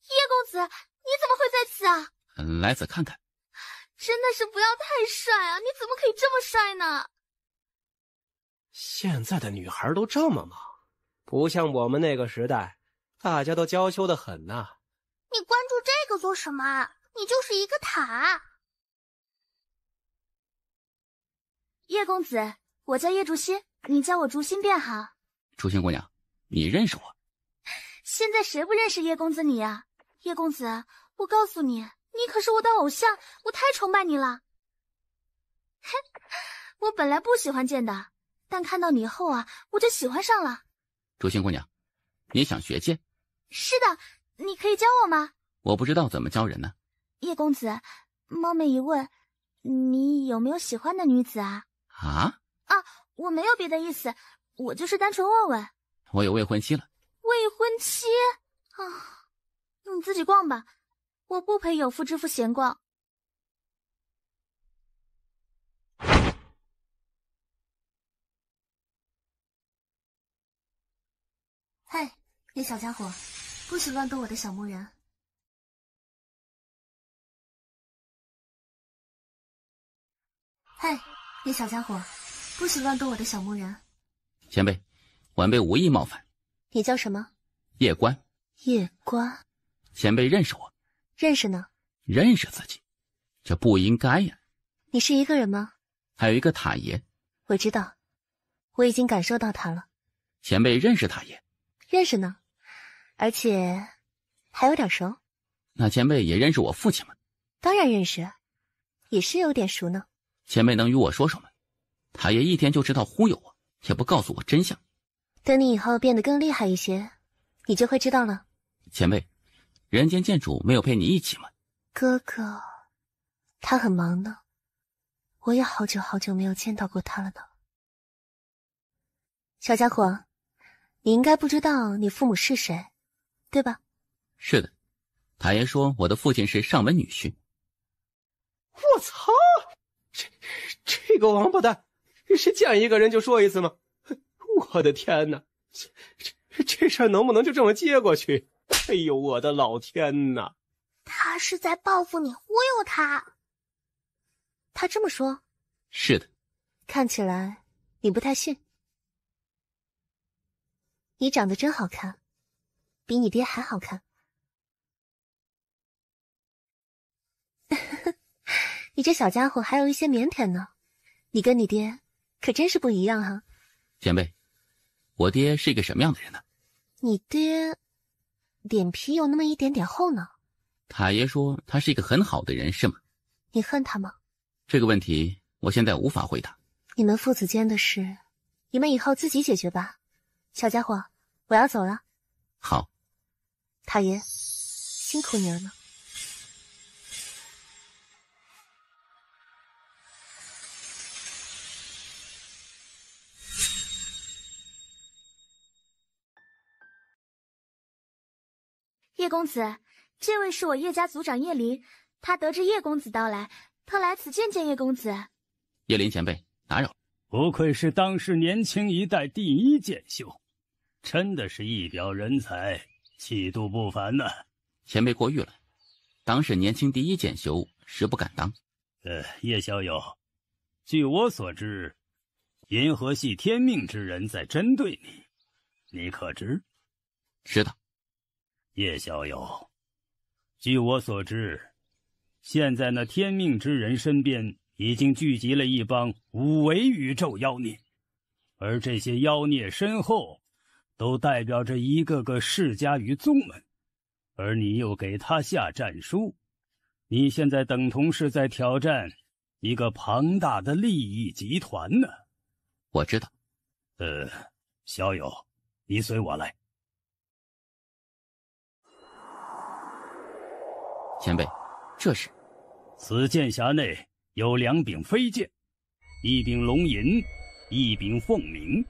叶公子，你怎么会在此啊？来此看看。真的是不要太帅啊！你怎么可以这么帅呢？现在的女孩都这么忙，不像我们那个时代，大家都娇羞得很呐。你关注这个做什么？你就是一个塔。叶公子，我叫叶竹心，你叫我竹心便好。竹心姑娘，你认识我？现在谁不认识叶公子你啊？叶公子，我告诉你，你可是我的偶像，我太崇拜你了。哼，我本来不喜欢剑的，但看到你后啊，我就喜欢上了。竹心姑娘，你想学剑？是的。你可以教我吗？我不知道怎么教人呢。叶公子，冒昧一问，你有没有喜欢的女子啊？啊，我没有别的意思，我就是单纯问问。我有未婚妻了。未婚妻啊？你自己逛吧，我不陪有妇之夫闲逛。嗨，叶小家伙，不许乱动我的小木人。嗨，叶小家伙，不许乱动我的小木人。前辈，晚辈无意冒犯。你叫什么？叶观。叶观。前辈认识我？认识呢。认识自己，这不应该呀。你是一个人吗？还有一个塔爷。我知道，我已经感受到他了。前辈认识塔爷？认识呢，而且还有点熟。那前辈也认识我父亲吗？当然认识，也是有点熟呢。前辈能与我说说吗？塔爷一天就知道忽悠我，也不告诉我真相。等你以后变得更厉害一些，你就会知道了。前辈，人间剑主没有陪你一起吗？哥哥，他很忙呢，我也好久好久没有见到过他了呢。小家伙，你应该不知道你父母是谁，对吧？是的，太爷说我的父亲是上门女婿。我操！这个王八蛋，是见一个人就说一次吗？我的天哪！这事儿能不能就这么接过去？哎呦，我的老天哪！他是在报复你，忽悠他。他这么说？是的。看起来你不太信。你长得真好看，比你爹还好看。你这小家伙还有一些腼腆呢，你跟你爹可真是不一样哈。前辈，我爹是一个什么样的人呢？你爹脸皮有那么一点点厚呢。太爷说他是一个很好的人，是吗？你恨他吗？这个问题我现在无法回答。你们父子间的事，你们以后自己解决吧。小家伙，我要走了。好。太爷，辛苦你了呢。叶公子，这位是我叶家族长叶林，他得知叶公子到来，特来此见见叶公子。叶林前辈，打扰。不愧是当世年轻一代第一剑秀，真的是一表人才，气度不凡呐。前辈过誉了，当世年轻第一剑修，实不敢当。叶小友，据我所知，银河系天命之人在针对你，你可知？知道。叶小友，据我所知，现在那天命之人身边已经聚集了一帮五维宇宙妖孽，而这些妖孽身后都代表着一个个世家与宗门，而你又给他下战书，你现在等同是在挑战一个庞大的利益集团呢。我知道。小友，你随我来。前辈，这是此剑匣内有2柄飞剑，一柄龙吟，一柄凤鸣，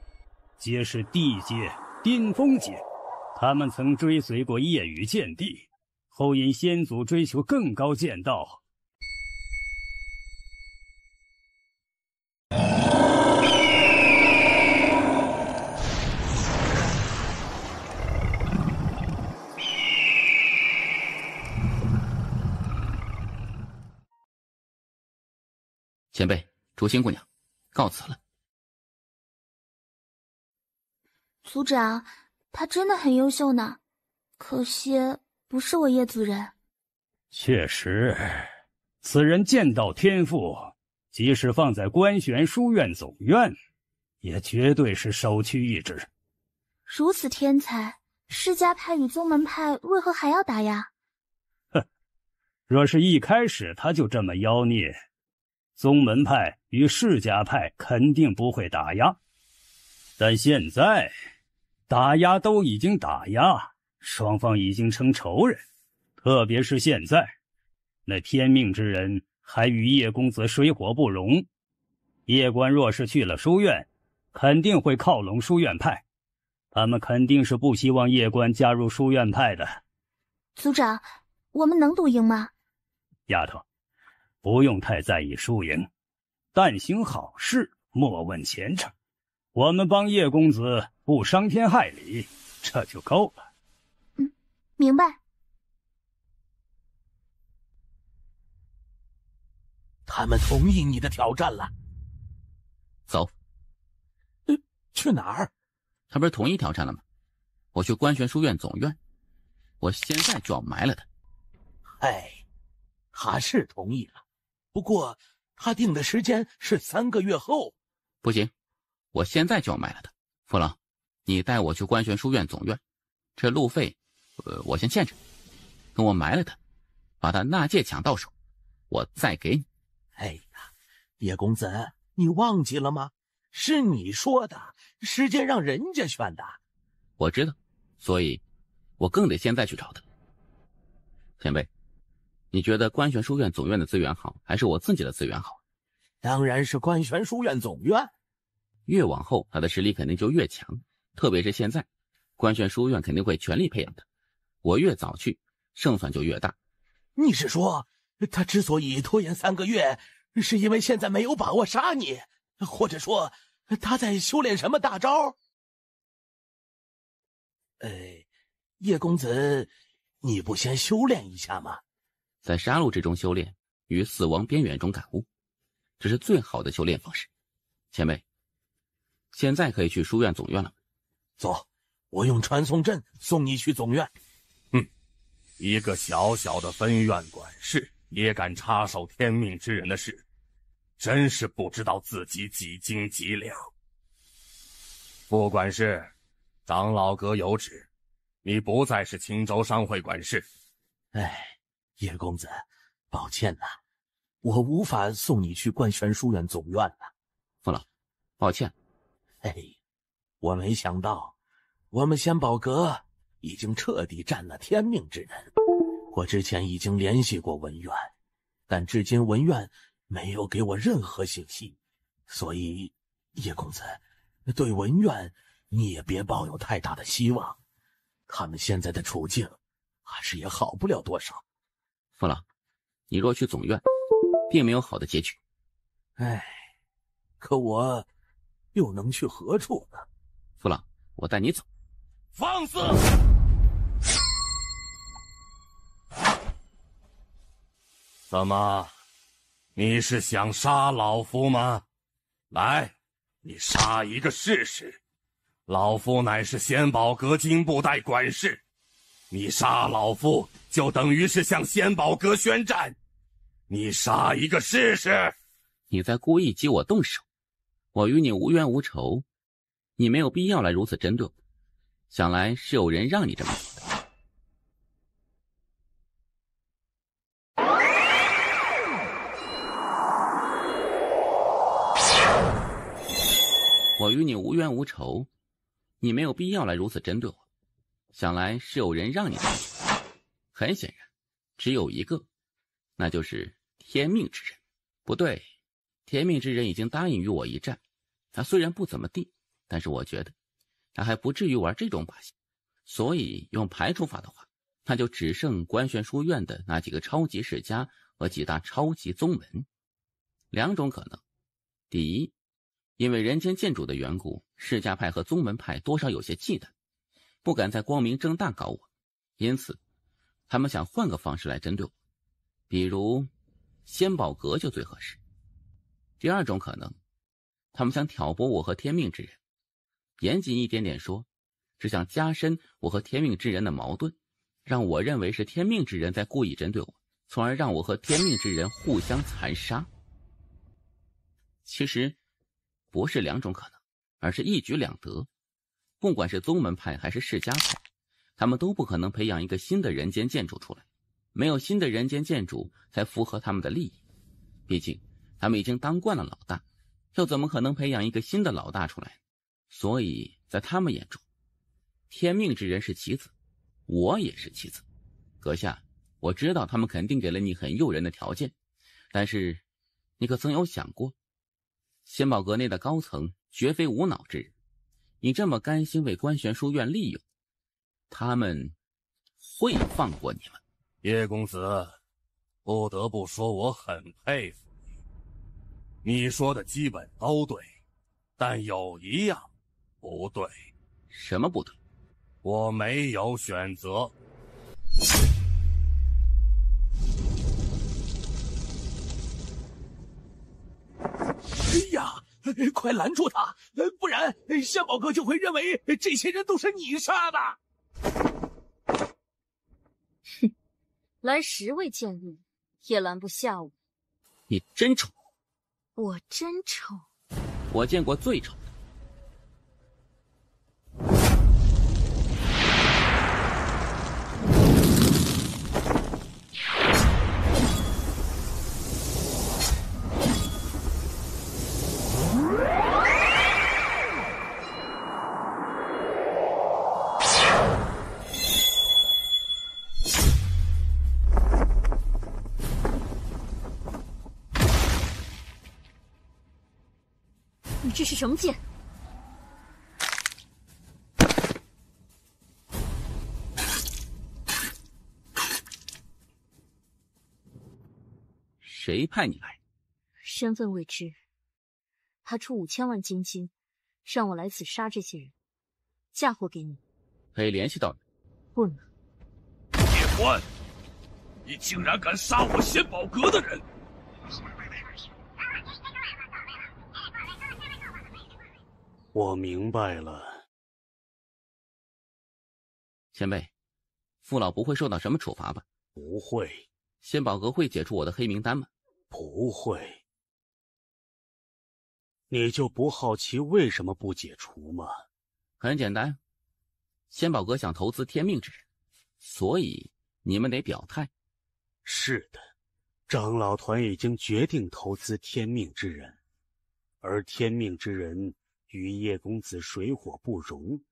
皆是地界巅峰剑。他们曾追随过夜雨剑帝，后因先祖追求更高剑道，前辈，竹心姑娘，告辞了。族长，他真的很优秀呢，可惜不是我叶族人。确实，此人剑道天赋，即使放在官玄书院总院，也绝对是首屈一指。如此天才，世家派与宗门派为何还要打压？哼，若是一开始他就这么妖孽，宗门派与世家派肯定不会打压，但现在打压都已经打压，双方已经成仇人。特别是现在，那天命之人还与叶公子水火不容，叶官若是去了书院，肯定会靠拢书院派，他们肯定是不希望叶官加入书院派的。族长，我们能赌赢吗？丫头，不用太在意输赢，但行好事，莫问前程。我们帮叶公子不伤天害理，这就够了。明白。他们同意你的挑战了。走。去哪儿？他不是同意挑战了吗？我去官玄书院总院，我现在就要埋了他。哎，他是同意了，不过他定的时间是3个月后。不行，我现在就要埋了他。父老，你带我去官玄书院总院，这路费，我先欠着。等我埋了他，把他纳戒抢到手，我再给你。哎呀，叶公子，你忘记了吗？是你说的，时间让人家选的。我知道，所以我更得现在去找他。前辈，你觉得官玄书院总院的资源好，还是我自己的资源好？当然是官玄书院总院。越往后他的实力肯定就越强，特别是现在，官玄书院肯定会全力培养他。我越早去，胜算就越大。你是说，他之所以拖延3个月，是因为现在没有把握杀你，或者说他在修炼什么大招？叶公子，你不先修炼一下吗？在杀戮之中修炼，于死亡边缘中感悟，这是最好的修炼方式。前辈，现在可以去书院总院了。走，我用传送阵送你去总院。一个小小的分院管事也敢插手天命之人的事，真是不知道自己几斤几两。副管事，长老阁有旨，你不再是青州商会管事。叶公子，抱歉了，我无法送你去官玄书院总院了。父老，抱歉。我没想到，我们仙宝阁已经彻底占了天命之人。我之前已经联系过文院，但至今文院没有给我任何信息，所以叶公子，对文院你也别抱有太大的希望，他们现在的处境还是也好不了多少。父老，你若去总院，并没有好的结局。可我又能去何处呢？父老，我带你走。放肆！怎么，你是想杀老夫吗？来，你杀一个试试。老夫乃是仙宝阁金布袋管事，你杀老夫就等于是向仙宝阁宣战。你杀一个试试。你在故意激我动手，我与你无冤无仇，你没有必要来如此针对我。想来是有人让你这么做的。我与你无冤无仇，你没有必要来如此针对我。想来是有人让你这么做。很显然，只有一个，那就是天命之人。不对，天命之人已经答应与我一战。他虽然不怎么地，但是我觉得他还不至于玩这种把戏。所以用排除法的话，那就只剩官玄书院的那几个超级世家和几大超级宗门。2种可能：第一，因为人间剑主的缘故，世家派和宗门派多少有些忌惮，不敢再光明正大搞我，因此他们想换个方式来针对我，比如仙宝阁就最合适。第2种可能，他们想挑拨我和天命之人，严谨一点点说，是想加深我和天命之人的矛盾，让我认为是天命之人在故意针对我，从而让我和天命之人互相残杀。其实不是2种可能，而是一举两得。不管是宗门派还是世家派，他们都不可能培养一个新的人间剑主出来，没有新的人间剑主才符合他们的利益。毕竟他们已经当惯了老大，又怎么可能培养一个新的老大出来？所以在他们眼中，天命之人是棋子，我也是棋子。阁下，我知道他们肯定给了你很诱人的条件，但是你可曾有想过，仙宝阁内的高层绝非无脑之人，你这么甘心为官玄书院利用，他们会放过你们？叶公子，不得不说我很佩服你。你说的基本都对，但有一样不对。什么不对？我没有选择。快拦住他，不然仙宝阁就会认为这些人都是你杀的。哼，来10位贱人也拦不下我。你真丑。我真丑。我见过最丑的。这是什么剑？谁派你来？身份未知。他出5000万金金，让我来此杀这些人，嫁祸给你。可以联系到你。不能。叶关，你竟然敢杀我仙宝阁的人！我明白了，前辈，父老不会受到什么处罚吧？不会。仙宝阁会解除我的黑名单吗？不会。你就不好奇为什么不解除吗？很简单，仙宝阁想投资天命之人，所以你们得表态。是的，长老团已经决定投资天命之人，而天命之人与叶公子水火不容，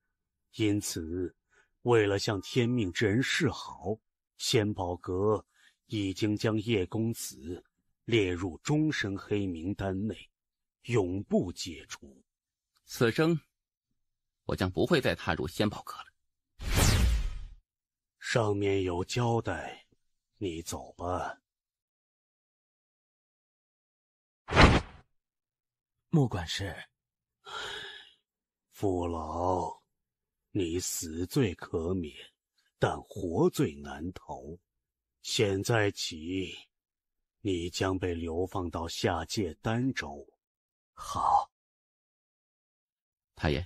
因此为了向天命之人示好，仙宝阁已经将叶公子列入终身黑名单内，永不解除。此生我将不会再踏入仙宝阁了。上面有交代，你走吧。穆管事，父老，你死罪可免，但活罪难逃。现在起，你将被流放到下界儋州。好。太爷，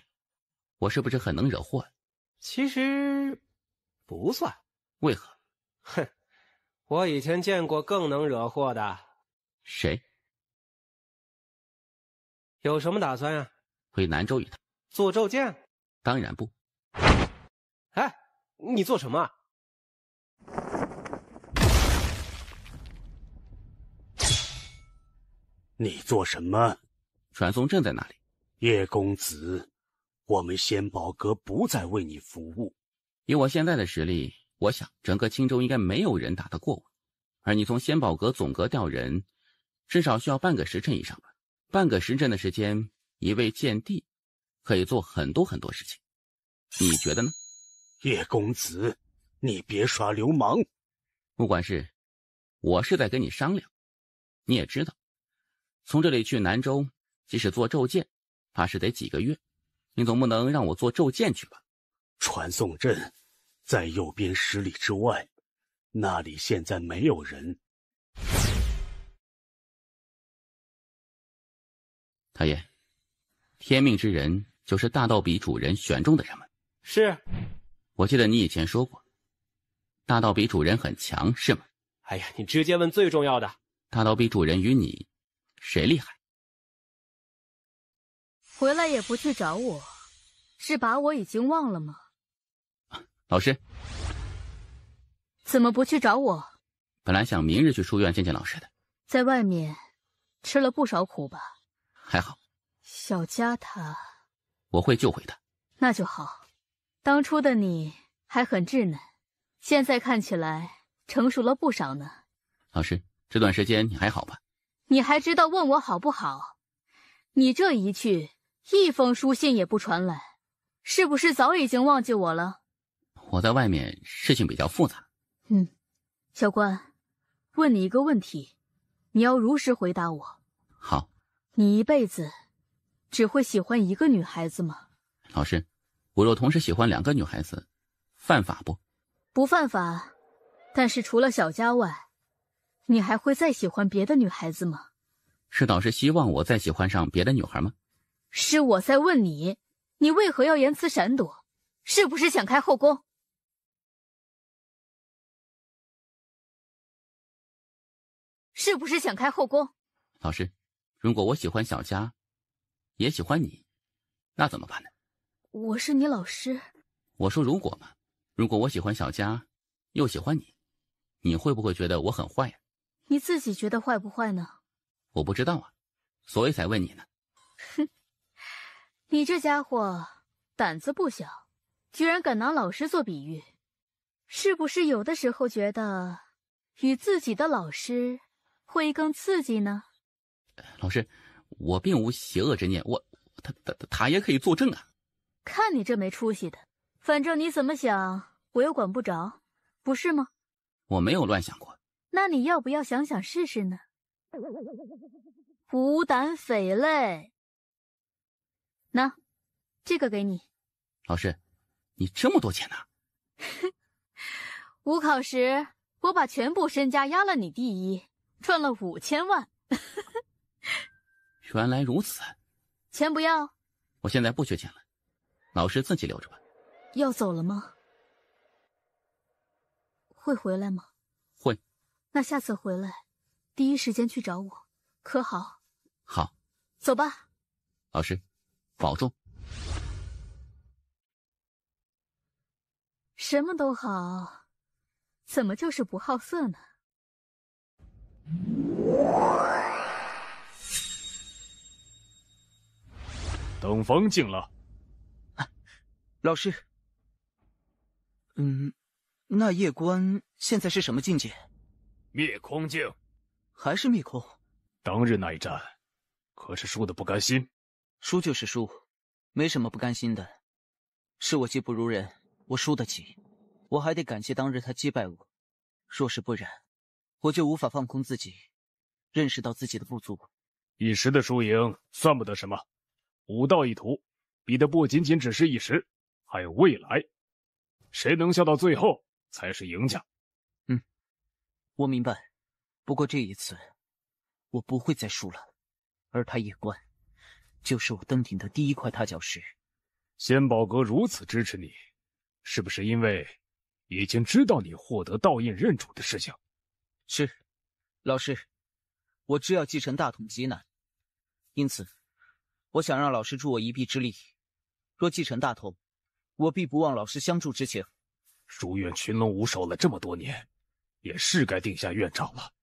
我是不是很能惹祸？其实不算。为何？哼，我以前见过更能惹祸的。谁？有什么打算呀？回南州一趟。做咒剑？当然不。哎，你做什么？你做什么？传送阵在哪里？叶公子，我们仙宝阁不再为你服务。以我现在的实力，我想整个青州应该没有人打得过我。而你从仙宝阁总阁调人，至少需要半个时辰以上吧？半个时辰的时间，一位剑帝可以做很多很多事情。你觉得呢？叶公子，你别耍流氓！穆管事，我是在跟你商量。你也知道，从这里去南州，即使做咒剑，怕是得几个月。你总不能让我做咒剑去吧？传送阵在右边10里之外，那里现在没有人。太爷，天命之人就是大道比主人选中的人吗？是。我记得你以前说过，大道比主人很强，是吗？哎呀，你直接问最重要的。大道比主人与你，谁厉害？回来也不去找我，是把我已经忘了吗？老师，怎么不去找我？本来想明日去书院见见老师的。在外面吃了不少苦吧？还好。小佳她，我会救回她。那就好。当初的你还很稚嫩，现在看起来成熟了不少呢。老师，这段时间你还好吧？你还知道问我好不好？你这一去，一封书信也不传来，是不是早已经忘记我了？我在外面事情比较复杂。小关，问你一个问题，你要如实回答我。好。你一辈子只会喜欢一个女孩子吗？老师，我若同时喜欢2个女孩子，犯法不？不犯法，但是除了小佳外，你还会再喜欢别的女孩子吗？是导师希望我再喜欢上别的女孩吗？是我在问你，你为何要言辞闪躲？是不是想开后宫？是不是想开后宫？老师，如果我喜欢小佳，也喜欢你，那怎么办呢？我是你老师。我说如果嘛，如果我喜欢小佳，又喜欢你，你会不会觉得我很坏呀？你自己觉得坏不坏呢？我不知道啊，所以才问你呢。哼，你这家伙胆子不小，居然敢拿老师做比喻，是不是有的时候觉得与自己的老师会更刺激呢？老师，我并无邪恶之念，他也可以作证啊。看你这没出息的，反正你怎么想，我又管不着，不是吗？我没有乱想过。那你要不要想想试试呢？无胆匪类。那，这个给你。老师，你这么多钱呢？五考时，我把全部身家压了你第一，赚了5000万。原来如此。钱不要？我现在不缺钱了，老师自己留着吧。要走了吗？会回来吗？会。那下次回来，第一时间去找我，可好？好。走吧。老师，保重。什么都好，怎么就是不好色呢？等风静了。老师，那夜关现在是什么境界？灭空境。还是灭空？当日那一战，可是输得不甘心。输就是输，没什么不甘心的。是我技不如人，我输得起，我还得感谢当日他击败我。若是不然，我就无法放空自己，认识到自己的不足。一时的输赢算不得什么，武道一途，比的不仅仅只是一时，还有未来。谁能笑到最后，才是赢家。我明白，不过这一次，我不会再输了。而他夜关，就是我登顶的第一块踏脚石。仙宝阁如此支持你，是不是因为已经知道你获得道印认主的事情？是，老师，我知要继承大统极难，因此，我想让老师助我一臂之力。若继承大统，我必不忘老师相助之情。书院群龙无首了这么多年，也是该定下院长了。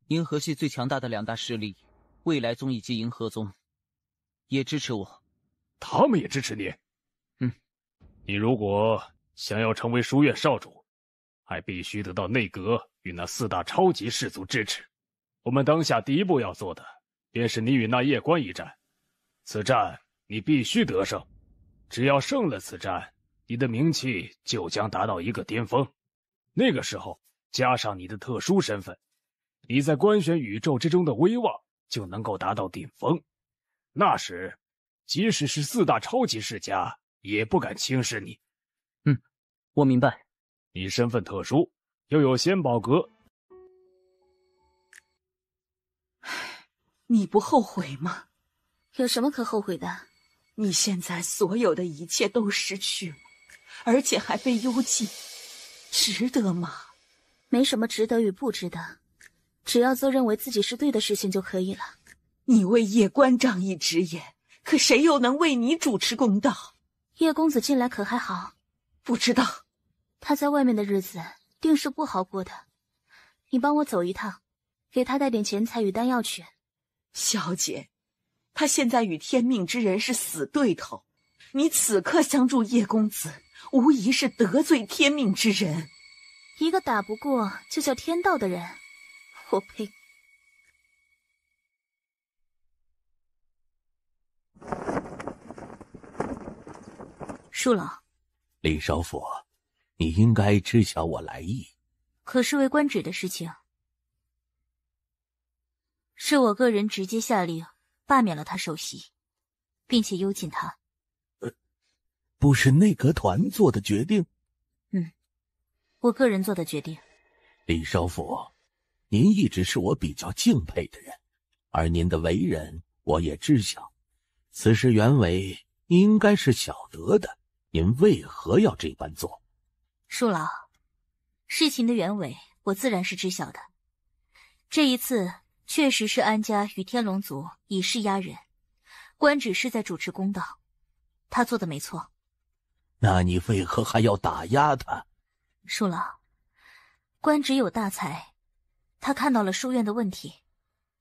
银河系最强大的2大势力，未来宗以及银河宗，也支持我。他们也支持你？你如果想要成为书院少主，还必须得到内阁与那4大超级氏族支持。我们当下第一步要做的，便是你与那夜关一战。此战你必须得胜，只要胜了此战，你的名气就将达到一个巅峰。那个时候，加上你的特殊身份，你在官选宇宙之中的威望就能够达到顶峰。那时，即使是4大超级世家，也不敢轻视你。我明白。你身份特殊，又有仙宝阁。你不后悔吗？有什么可后悔的？你现在所有的一切都失去了，而且还被幽禁，值得吗？没什么值得与不值得，只要做认为自己是对的事情就可以了。你为夜关仗义直言，可谁又能为你主持公道？叶公子近来可还好？不知道。他在外面的日子定是不好过的，你帮我走一趟，给他带点钱财与丹药去。小姐，他现在与天命之人是死对头，你此刻相助叶公子，无疑是得罪天命之人。一个打不过就叫天道的人，我呸！恕老，李少府，你应该知晓我来意。可是为官职的事情，是我个人直接下令罢免了他首席，并且幽禁他。不是内阁团做的决定？我个人做的决定。李少府，您一直是我比较敬佩的人，而您的为人我也知晓。此事原委应该是晓得的，您为何要这般做？恕老，事情的原委我自然是知晓的。这一次确实是安家与天龙族以势压人，官职是在主持公道，他做的没错。那你为何还要打压他？恕老，官职有大才，他看到了书院的问题，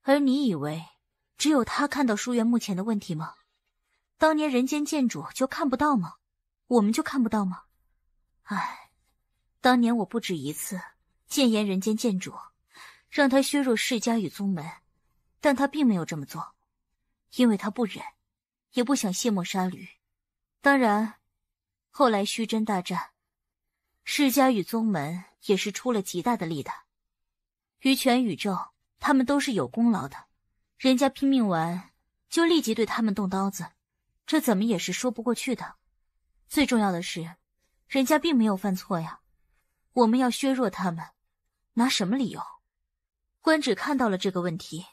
而你以为只有他看到书院目前的问题吗？当年人间剑主就看不到吗？我们就看不到吗？唉，当年我不止一次谏言人间剑主，让他削弱世家与宗门，但他并没有这么做，因为他不忍，也不想卸磨杀驴。当然，后来虚真大战，世家与宗门也是出了极大的力的。于全宇宙，他们都是有功劳的，人家拼命完，就立即对他们动刀子，这怎么也是说不过去的。最重要的是，人家并没有犯错呀，我们要削弱他们，拿什么理由？官职看到了这个问题，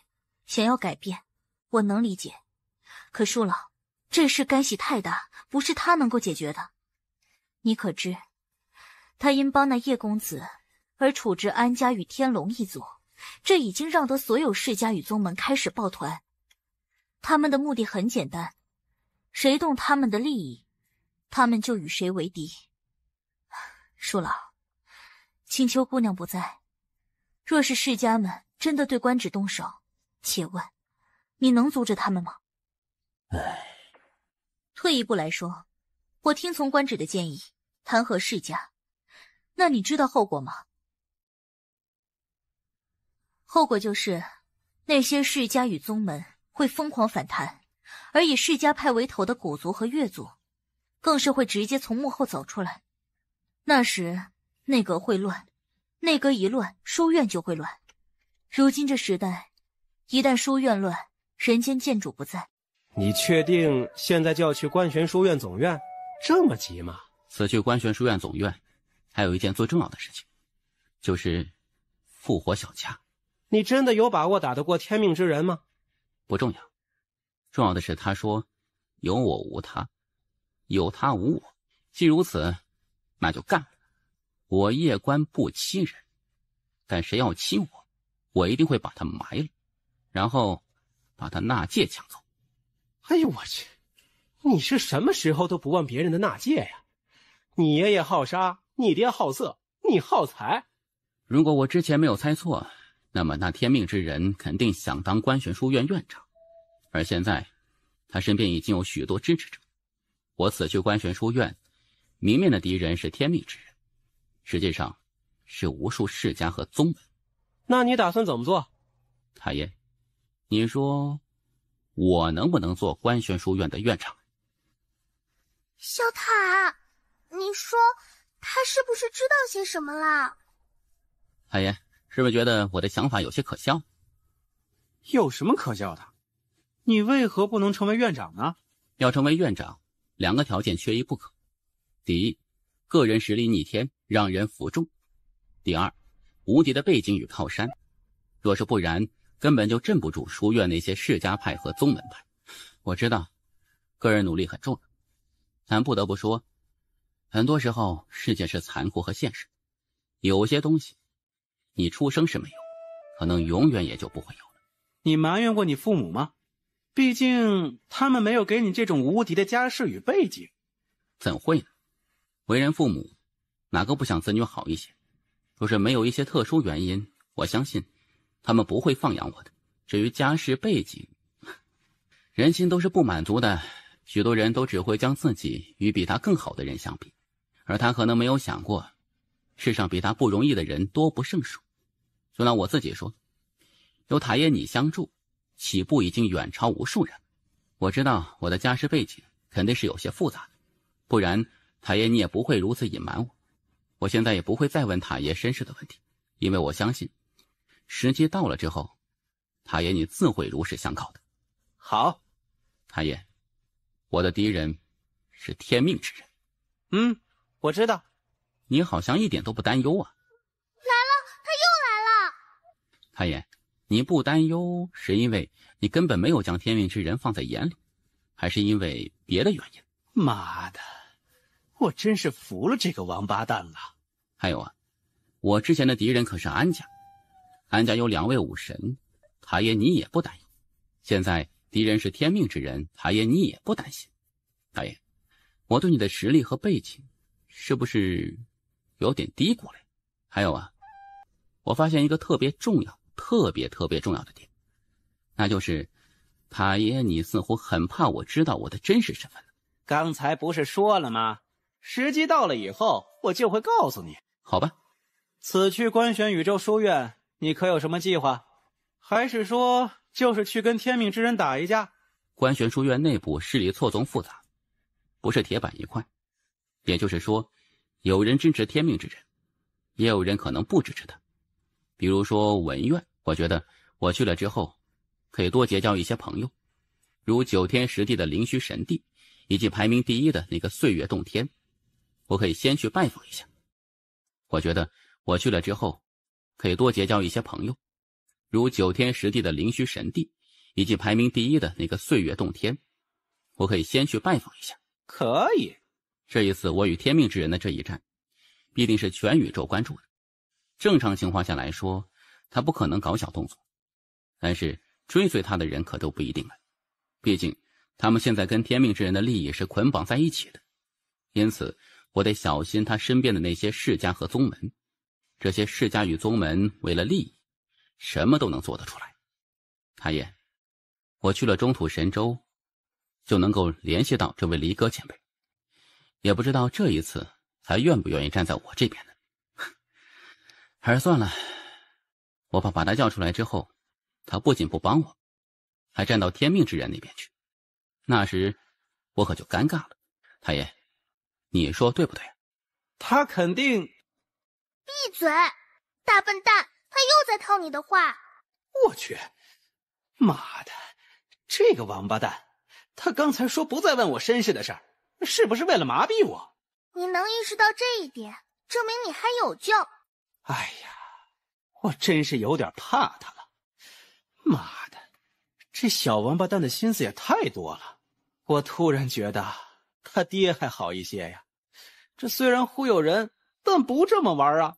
想要改变，我能理解。可恕老，这事干系太大，不是他能够解决的。你可知，他因帮那叶公子而处置安家与天龙一族，这已经让得所有世家与宗门开始抱团。他们的目的很简单，谁动他们的利益，他们就与谁为敌。恕老，青丘姑娘不在，若是世家们真的对官职动手，且问你能阻止他们吗？退一步来说，我听从官职的建议，弹劾世家，那你知道后果吗？后果就是那些世家与宗门会疯狂反弹，而以世家派为头的古族和越族更是会直接从幕后走出来。那时内阁会乱，内阁一乱，书院就会乱。如今这时代，一旦书院乱，人间剑主不在。你确定现在就要去观玄书院总院？这么急吗？此去观玄书院总院，还有一件最重要的事情，就是复活小家。你真的有把握打得过天命之人吗？不重要，重要的是他说有我无他，有他无我。既如此，那就干了。我叶关不欺人，但谁要欺我，我一定会把他埋了，然后把他纳戒抢走。哎呦我去，你是什么时候都不忘别人的纳戒呀？你爷爷好杀，你爹好色，你好财。如果我之前没有猜错，那么那天命之人肯定想当观玄书院院长，而现在他身边已经有许多支持者。我此去观玄书院，明面的敌人是天命之人，实际上是无数世家和宗门。那你打算怎么做？太爷，你说我能不能做观玄书院的院长？小塔，你说他是不是知道些什么啦？太爷，是不是觉得我的想法有些可笑？有什么可笑的？你为何不能成为院长呢？要成为院长，2个条件缺一不可。第一，个人实力逆天，让人服众；第二，无敌的背景与靠山。若是不然，根本就镇不住书院那些世家派和宗门派。我知道个人努力很重要，但不得不说，很多时候世界是残酷和现实，有些东西你出生是没有，可能永远也就不会有了。你埋怨过你父母吗？毕竟他们没有给你这种无敌的家世与背景。怎会呢？为人父母，哪个不想子女好一些？若是没有一些特殊原因，我相信他们不会放养我的。至于家世背景，人心都是不满足的，许多人都只会将自己与比他更好的人相比，而他可能没有想过，世上比他不容易的人多不胜数。就拿我自己说，有塔爷你相助，起步已经远超无数人。我知道我的家世背景肯定是有些复杂的，不然塔爷你也不会如此隐瞒我。我现在也不会再问塔爷身世的问题，因为我相信时机到了之后，塔爷你自会如实相告的。好，塔爷，我的敌人是天命之人。我知道。你好像一点都不担忧啊。来了，他又来了。塔爷，你不担忧是因为你根本没有将天命之人放在眼里，还是因为别的原因？妈的，我真是服了这个王八蛋了。还有啊，我之前的敌人可是安家，安家有2位武神，塔爷你也不担忧。现在敌人是天命之人，塔爷你也不担心。塔爷，我对你的实力和背景是不是有点低估了？还有啊，我发现一个特别重要的点，那就是塔爷你似乎很怕我知道我的真实身份。刚才不是说了吗？时机到了以后，我就会告诉你。好吧。此去观玄宇宙书院，你可有什么计划？还是说就是去跟天命之人打一架？观玄书院内部势力错综复杂，不是铁板一块。也就是说，有人支持天命之人，也有人可能不支持他。比如说文苑，我觉得我去了之后可以多结交一些朋友，如9天10地的灵虚神地，以及排名第1的那个岁月洞天，我可以先去拜访一下。我觉得我去了之后可以多结交一些朋友，如9天10地的灵虚神地，以及排名第1的那个岁月洞天，我可以先去拜访一下。可以。这一次我与天命之人的这一战，必定是全宇宙关注的。正常情况下来说，他不可能搞小动作，但是追随他的人可都不一定了。毕竟他们现在跟天命之人的利益是捆绑在一起的，因此我得小心他身边的那些世家和宗门。这些世家与宗门为了利益，什么都能做得出来。太爷，我去了中土神州，就能够联系到这位离歌前辈，也不知道这一次他愿不愿意站在我这边呢？还是算了，我怕把他叫出来之后，他不仅不帮我，还站到天命之人那边去，那时我可就尴尬了。太爷，你说对不对？他肯定……闭嘴，大笨蛋，他又在套你的话。我去，妈的，这个王八蛋，他刚才说不再问我身世的事儿，是不是为了麻痹我？你能意识到这一点，证明你还有救。哎呀，我真是有点怕他了。妈的，这小王八蛋的心思也太多了。我突然觉得他爹还好一些呀，这虽然忽悠人，但不这么玩啊。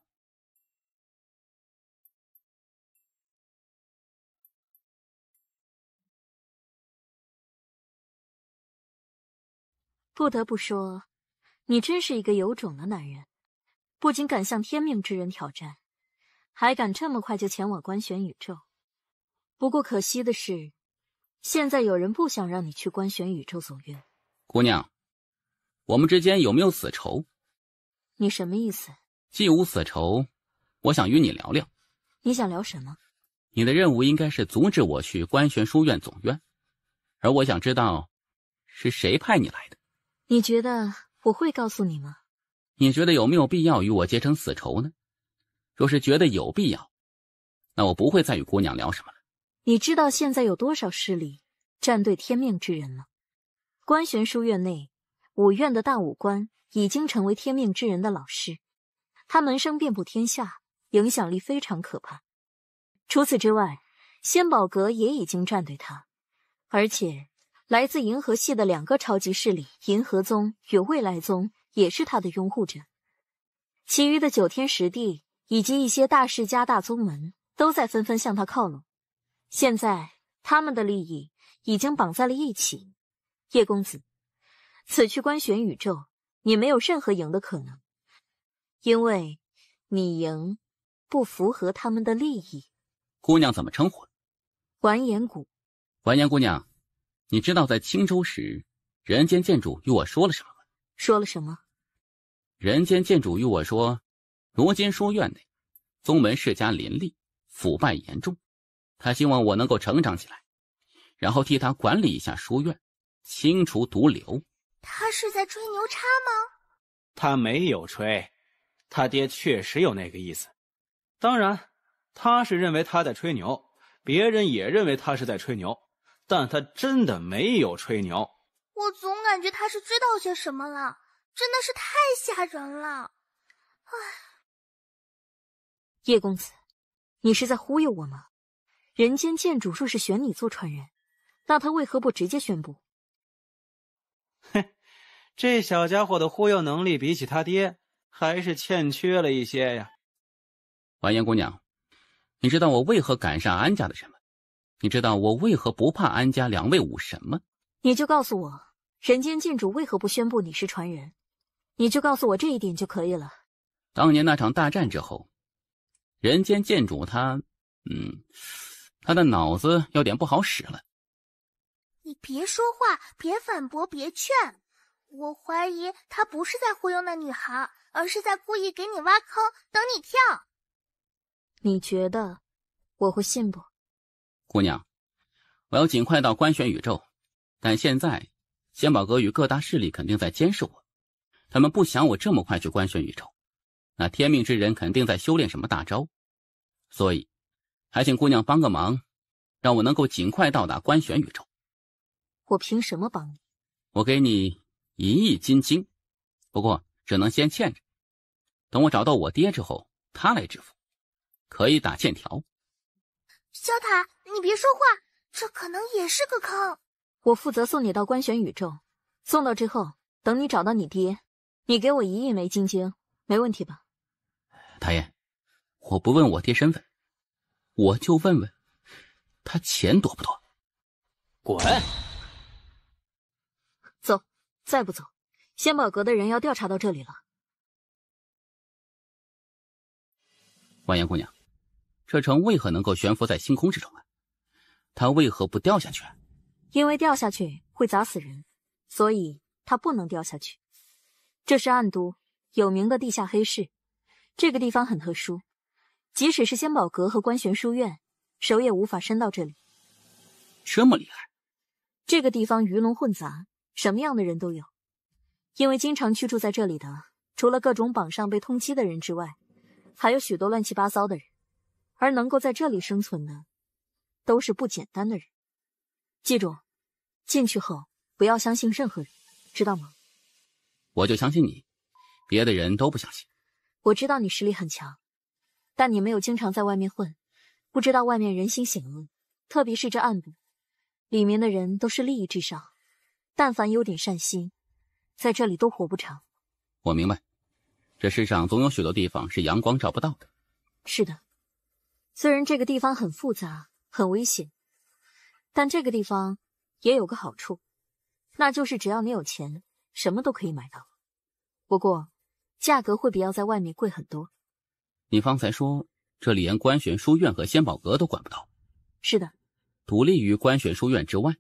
不得不说，你真是一个有种的男人，不仅敢向天命之人挑战，还敢这么快就前往观玄宇宙。不过可惜的是，现在有人不想让你去观玄宇宙走运。姑娘，我们之间有没有死仇？你什么意思？既无死仇，我想与你聊聊。你想聊什么？你的任务应该是阻止我去观玄书院总院，而我想知道是谁派你来的。你觉得我会告诉你吗？你觉得有没有必要与我结成死仇呢？若是觉得有必要，那我不会再与姑娘聊什么了。你知道现在有多少势力站对天命之人吗？观玄书院内5院的大武官已经成为天命之人的老师，他门生遍布天下，影响力非常可怕。除此之外，仙宝阁也已经站对他，而且来自银河系的2个超级势力银河宗与未来宗也是他的拥护者。其余的9天10地以及一些大世家大宗门都在纷纷向他靠拢，现在他们的利益已经绑在了一起。叶公子，此去观玄宇宙，你没有任何赢的可能，因为你赢不符合他们的利益。姑娘怎么称呼？完颜谷。完颜姑娘，你知道在青州时，人间剑主与我说了什么吗？说了什么？人间剑主与我说，如今书院内宗门世家林立，腐败严重，他希望我能够成长起来，然后替他管理一下书院，清除毒瘤。他是在吹牛叉吗？他没有吹，他爹确实有那个意思。当然，他是认为他在吹牛，别人也认为他是在吹牛，但他真的没有吹牛。我总感觉他是知道些什么了，真的是太吓人了。唉，叶公子，你是在忽悠我吗？人间剑主若是选你做传人，那他为何不直接宣布？嘿，这小家伙的忽悠能力比起他爹还是欠缺了一些呀。完颜姑娘，你知道我为何赶上安家的人吗？你知道我为何不怕安家2位武神吗？你就告诉我，人间剑主为何不宣布你是传人？你就告诉我这一点就可以了。当年那场大战之后，人间剑主他的脑子有点不好使了。你别说话，别反驳，别劝。我怀疑他不是在忽悠那女孩，而是在故意给你挖坑，等你跳。你觉得我会信不？姑娘，我要尽快到观玄宇宙，但现在仙宝阁与各大势力肯定在监视我，他们不想我这么快去官宣宇宙，那天命之人肯定在修炼什么大招，所以还请姑娘帮个忙，让我能够尽快到达官宣宇宙。我凭什么帮你？我给你1亿金晶，不过只能先欠着，等我找到我爹之后，他来支付，可以打欠条。小塔，你别说话，这可能也是个坑。我负责送你到官选宇宙，送到之后，等你找到你爹，你给我1亿枚金晶，没问题吧？大爷，我不问我爹身份，我就问问他钱多不多。滚！走，再不走，仙宝阁的人要调查到这里了。万言姑娘，这城为何能够悬浮在星空之中啊？它为何不掉下去？因为掉下去会砸死人，所以它不能掉下去。这是暗都，有名的地下黑市。这个地方很特殊，即使是仙宝阁和官玄书院，手也无法伸到这里。这么厉害？这个地方鱼龙混杂，什么样的人都有。因为经常居住在这里的，除了各种榜上被通缉的人之外，还有许多乱七八糟的人，而能够在这里生存的，都是不简单的人。记住，进去后不要相信任何人，知道吗？我就相信你，别的人都不相信。我知道你实力很强，但你没有经常在外面混，不知道外面人心险恶，特别是这暗部，里面的人都是利益至上，但凡有点善心，在这里都活不长。我明白，这世上总有许多地方是阳光照不到的。是的，虽然这个地方很复杂，很危险，但这个地方也有个好处，那就是只要你有钱，什么都可以买到。不过价格会比要在外面贵很多。你方才说这里连官选书院和仙宝阁都管不到？是的，独立于官选书院之外。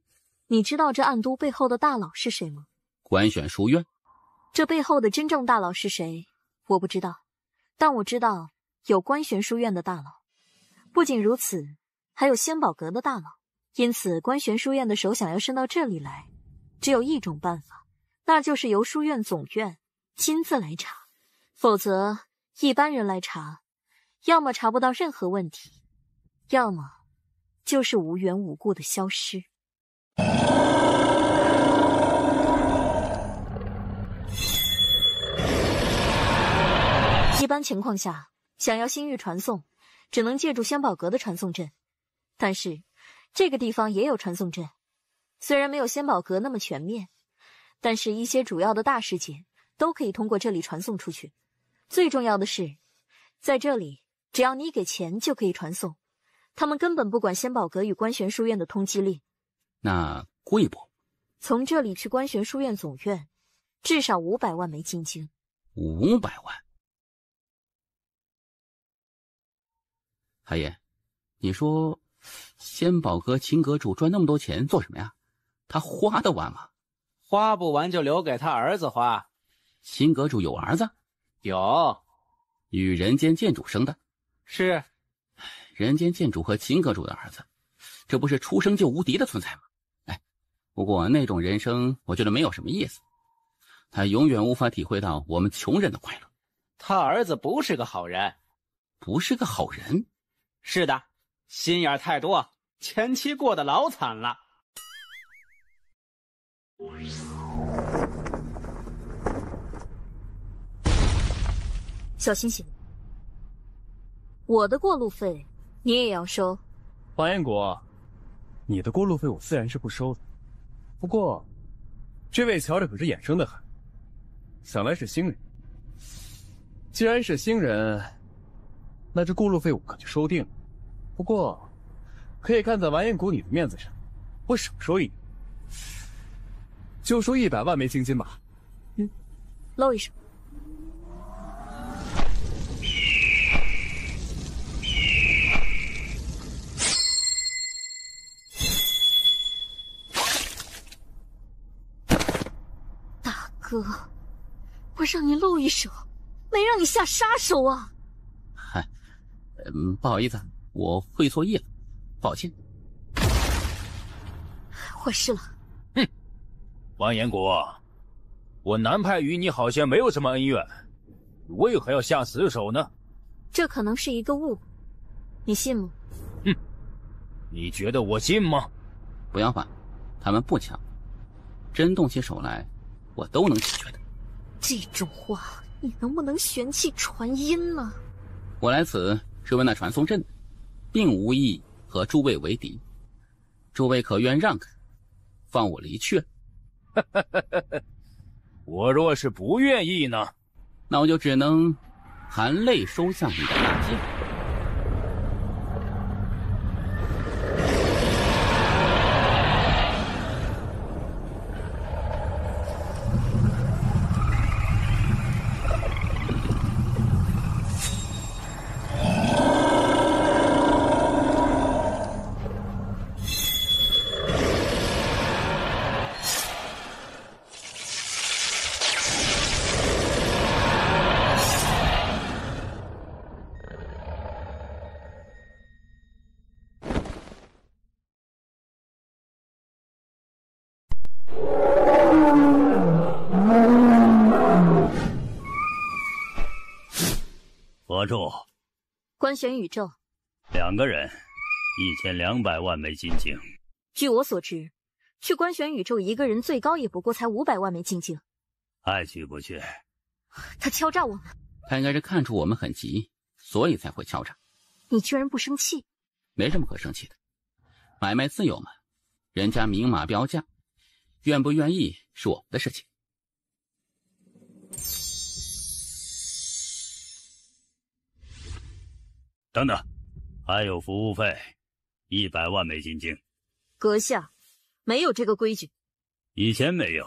你知道这暗都背后的大佬是谁吗？官选书院？这背后的真正大佬是谁我不知道，但我知道有官选书院的大佬。不仅如此，还有仙宝阁的大佬。因此官选书院的手想要伸到这里来，只有一种办法，那就是由书院总院亲自来查，否则一般人来查，要么查不到任何问题，要么就是无缘无故的消失。一般情况下，想要星域传送，只能借助仙宝阁的传送阵，但是这个地方也有传送阵，虽然没有仙宝阁那么全面，但是一些主要的大事件都可以通过这里传送出去。最重要的是，在这里只要你给钱就可以传送，他们根本不管仙宝阁与官玄书院的通缉令。那贵不？从这里去官玄书院总院，至少500万枚金晶。500万？海爷，你说仙宝阁秦阁主赚那么多钱做什么呀？他花得完吗？花不完就留给他儿子花。秦阁主有儿子？有。与人间剑主生的？是。人间剑主和秦阁主的儿子，这不是出生就无敌的存在吗？哎，不过那种人生我觉得没有什么意思，他永远无法体会到我们穷人的快乐。他儿子不是个好人。不是个好人？是的，心眼太多，前妻过得老惨了。小星星，我的过路费你也要收。王彦国，你的过路费我自然是不收的，不过这位瞧着可是眼生的很，想来是新人。既然是新人，那这过路费我可就收定了。不过可以看在完颜谷你的面子上，我少收一点，就收100万枚金金吧。露一手。大哥，我让你露一手，没让你下杀手啊！嗨，不好意思，我会错意了，抱歉。坏事了。哼。完颜国，我南派与你好像没有什么恩怨，为何要下死手呢？这可能是一个误，你信吗？哼，你觉得我信吗？不要烦，他们不强，真动起手来，我都能解决的。这种话，你能不能玄气传音呢？我来此是为那传送阵，并无意和诸位为敌，诸位可愿让开，放我离去？我若是不愿意呢？那我就只能含泪收下你的大剑。合住！观玄宇宙2个人，1200万枚金晶。据我所知，去观玄宇宙一个人最高也不过才500万枚金晶。爱去不去？他敲诈我们。他应该是看出我们很急，所以才会敲诈。你居然不生气？没什么可生气的，买卖自由嘛，人家明码标价，愿不愿意是我们的事情。等等，还有服务费，100万枚金晶。阁下，没有这个规矩。以前没有，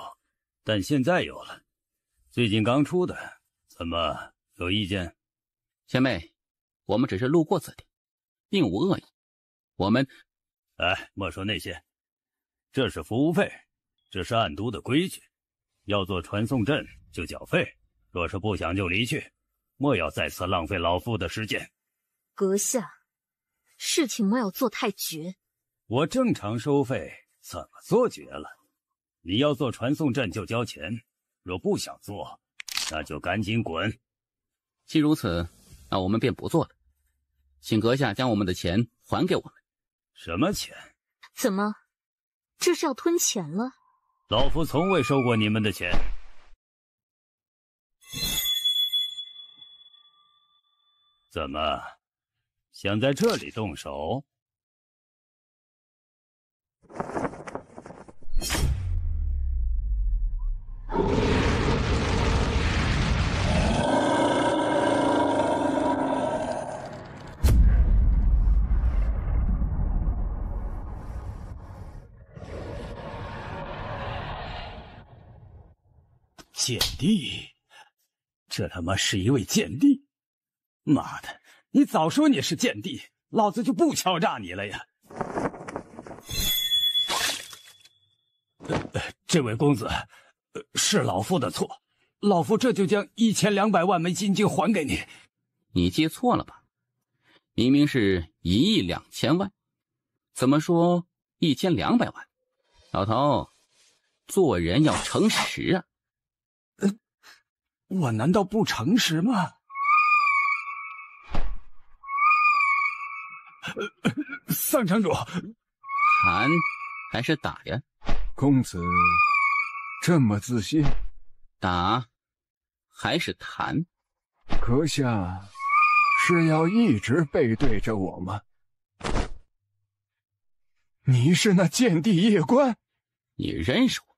但现在有了。最近刚出的，怎么有意见？前辈，我们只是路过此地，并无恶意。我们……哎，莫说那些，这是服务费，这是暗都的规矩。要做传送阵就缴费，若是不想就离去，莫要再次浪费老夫的时间。阁下，事情莫要做太绝。我正常收费，怎么做绝了？你要做传送阵就交钱，若不想做，那就赶紧滚。既如此，那我们便不做了。请阁下将我们的钱还给我们。什么钱？怎么，这是要吞钱了？老夫从未收过你们的钱。怎么，想在这里动手？间帝，这他妈是一位间帝！妈的，你早说你是间帝，老子就不敲诈你了呀！这位公子，是老夫的错，老夫这就将1200万枚金晶还给你。你记错了吧？明明是1亿2000万，怎么说1200万？老头，做人要诚实啊！我难道不诚实吗？丧城主，谈还是打呀？公子这么自信？打还是谈？阁下是要一直背对着我吗？你是那间帝夜观？你认识我？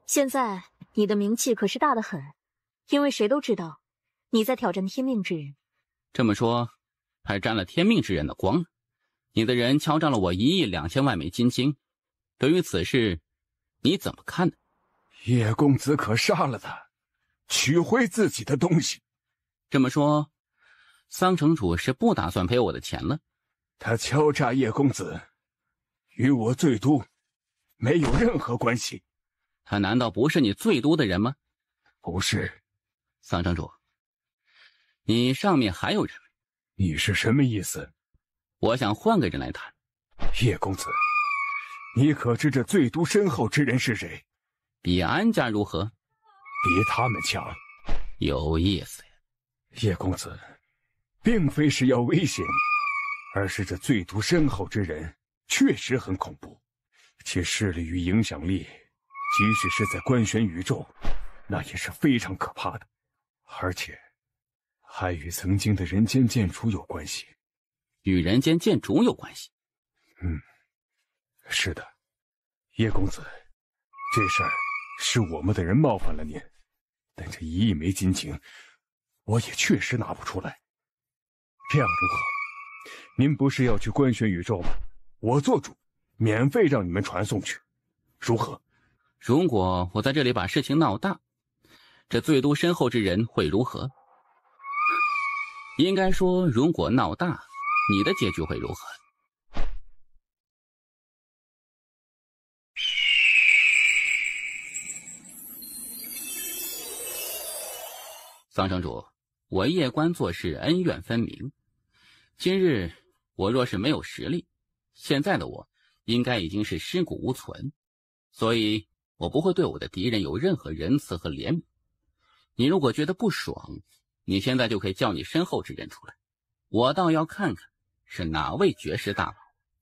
现在你的名气可是大得很，因为谁都知道你在挑战天命之人。这么说，还沾了天命之人的光。你的人敲诈了我1亿2000万枚金晶，对于此事，你怎么看呢？叶公子可杀了他，取回自己的东西。这么说，桑城主是不打算赔我的钱了？他敲诈叶公子，与我醉都没有任何关系。他难道不是你醉都的人吗？不是。桑城主，你上面还有人？你是什么意思？我想换个人来谈。叶公子，你可知这醉都身后之人是谁？比安家如何？比他们强。有意思呀。叶公子，并非是要威胁你，而是这最毒深厚之人确实很恐怖，其势力与影响力，即使是在官玄宇宙，那也是非常可怕的，而且还与曾经的人间剑主有关系。与人间剑主有关系？是的，叶公子，这事儿是我们的人冒犯了您，但这1亿枚金晶，我也确实拿不出来。这样如何？您不是要去官玄宇宙吗？我做主，免费让你们传送去，如何？如果我在这里把事情闹大，这最毒深厚之人会如何？应该说，如果闹大，你的结局会如何？桑城主，我叶关做事恩怨分明。今日我若是没有实力，现在的我应该已经是尸骨无存，所以我不会对我的敌人有任何仁慈和怜悯。你如果觉得不爽，你现在就可以叫你身后之人出来，我倒要看看是哪位绝世大佬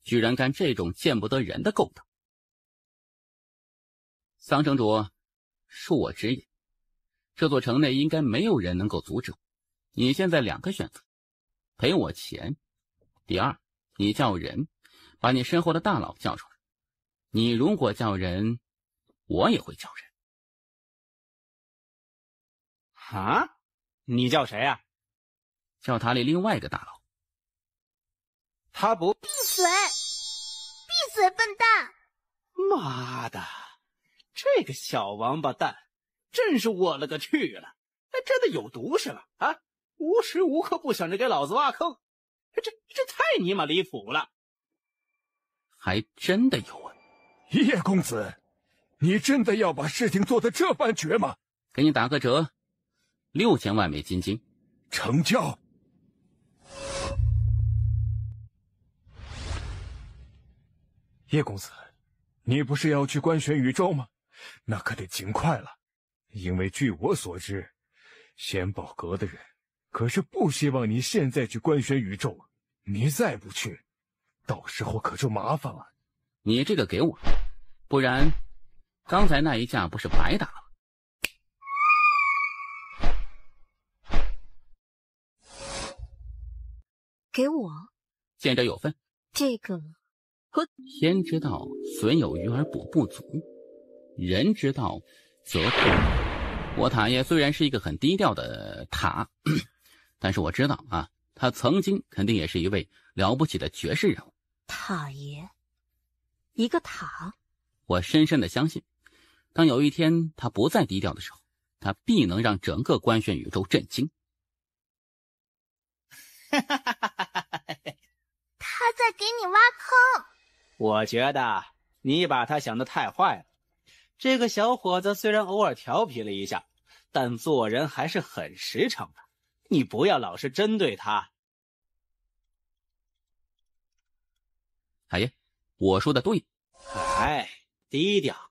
居然干这种见不得人的勾当。桑城主，恕我直言，这座城内应该没有人能够阻止我。你现在2个选择：赔我钱，第二，你叫人把你身后的大佬叫出来。你如果叫人，我也会叫人。啊？你叫谁啊？叫塔里另外一个大佬。他不……闭嘴！闭嘴，笨蛋！妈的，这个小王八蛋，真是我了个去了！真的有毒是吧？啊，无时无刻不想着给老子挖坑，这太尼玛离谱了！还真的有啊！叶公子，你真的要把事情做得这般绝吗？给你打个折，6000万枚金晶，成交。叶公子，你不是要去官玄宇宙吗？那可得尽快了，因为据我所知，仙宝阁的人可是不希望你现在去官玄宇宙，你再不去，到时候可就麻烦了。你这个给我，不然刚才那一架不是白打了？给我，见者有份。这个天之道，损有余而补不足；人之道，则不。我塔爷虽然是一个很低调的塔，但是我知道啊，他曾经肯定也是一位了不起的绝世人物。塔爷，一个塔，我深深的相信，当有一天他不再低调的时候，他必能让整个官玄宇宙震惊。他在给你挖坑。我觉得你把他想得太坏了。这个小伙子虽然偶尔调皮了一下，但做人还是很实诚的。你不要老是针对他。塔爷，我说的对。哎，低调，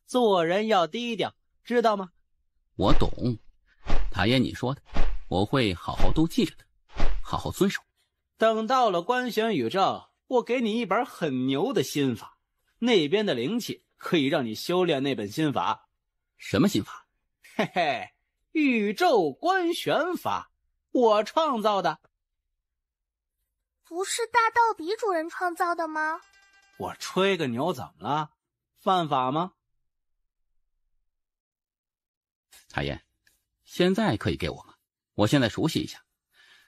做人要低调，知道吗？我懂，塔爷你说的，我会好好都记着的，好好遵守。等到了官玄宇宙，我给你一本很牛的心法，那边的灵气可以让你修炼那本心法。什么心法？嘿嘿，宇宙观玄法，我创造的。不是大道比主人创造的吗？我吹个牛怎么了？犯法吗？塔爷，现在可以给我吗？我现在熟悉一下，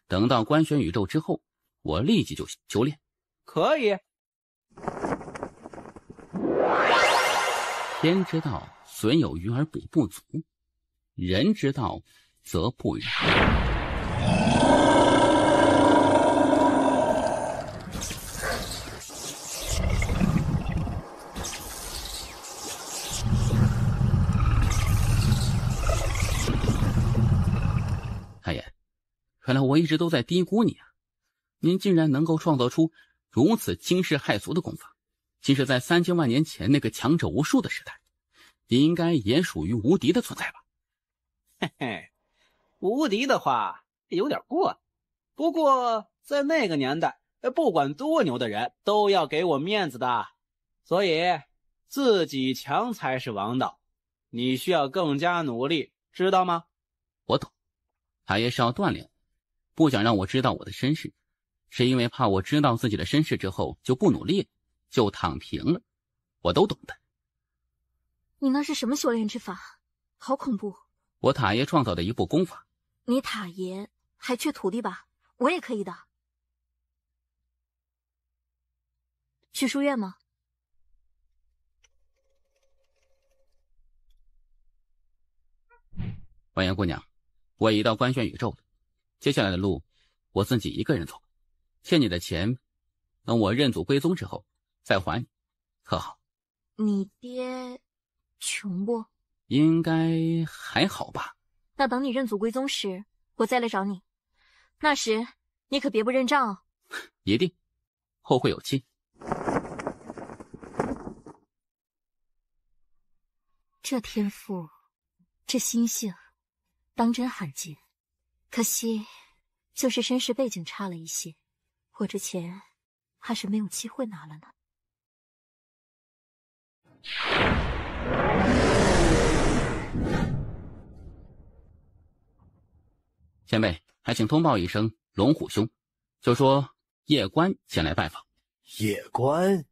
等到官玄宇宙之后，我立即就修炼。可以。天之道，损有余而补不足；人之道，则不然。太爷，看来我一直都在低估你啊！您竟然能够创造出如此惊世骇俗的功法，竟是在3000万年前那个强者无数的时代，应该也属于无敌的存在吧？嘿嘿，无敌的话有点过，不过在那个年代，不管多牛的人都要给我面子的，所以自己强才是王道。你需要更加努力，知道吗？我懂，他也是要锻炼，不想让我知道我的身世，是因为怕我知道自己的身世之后就不努力了，就躺平了，我都懂的。你那是什么修炼之法？好恐怖！我塔爷创造的一部功法。你塔爷还缺徒弟吧？我也可以的。去书院吗？婉言姑娘，我已到官宣宇宙了，接下来的路我自己一个人走，欠你的钱等我认祖归宗之后再还你，可好？你爹穷不？应该还好吧。那等你认祖归宗时，我再来找你，那时你可别不认账哦。一定，后会有期。这天赋，这心性，当真罕见。可惜，就是身世背景差了一些，我这钱还是没有机会拿了呢。前辈，还请通报一声龙虎兄，就说叶关前来拜访。叶关，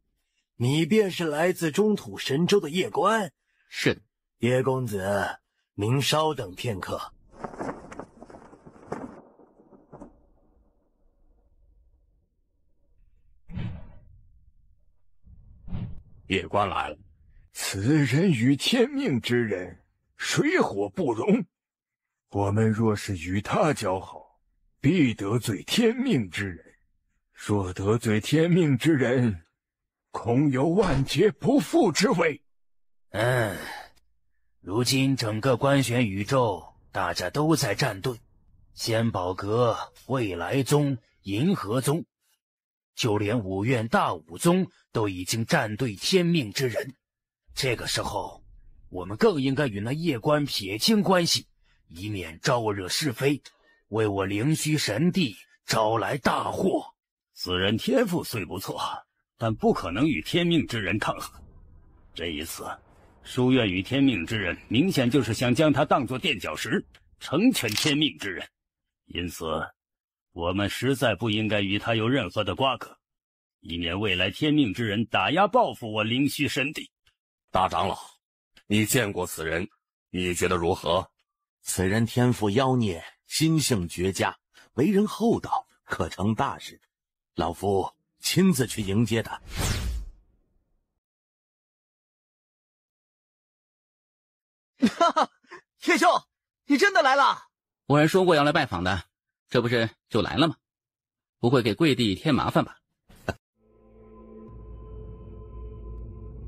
你便是来自中土神州的叶关？是的。叶公子，您稍等片刻。叶关来了。此人与天命之人，水火不容。我们若是与他交好，必得罪天命之人。若得罪天命之人，恐有万劫不复之危。如今整个官玄宇宙，大家都在站队，仙宝阁、未来宗、银河宗，就连五院大武宗都已经站队天命之人。这个时候，我们更应该与那叶关撇清关系，以免招惹是非，为我灵虚神帝招来大祸。此人天赋虽不错，但不可能与天命之人抗衡。这一次，书院与天命之人明显就是想将他当作垫脚石，成全天命之人。因此，我们实在不应该与他有任何的瓜葛，以免未来天命之人打压报复我灵虚神帝。大长老，你见过此人，你觉得如何？此人天赋妖孽，心性绝佳，为人厚道，可成大事。老夫亲自去迎接他。哈哈，叶兄，你真的来了！我还说过要来拜访的，这不是就来了吗？不会给贵帝添麻烦吧？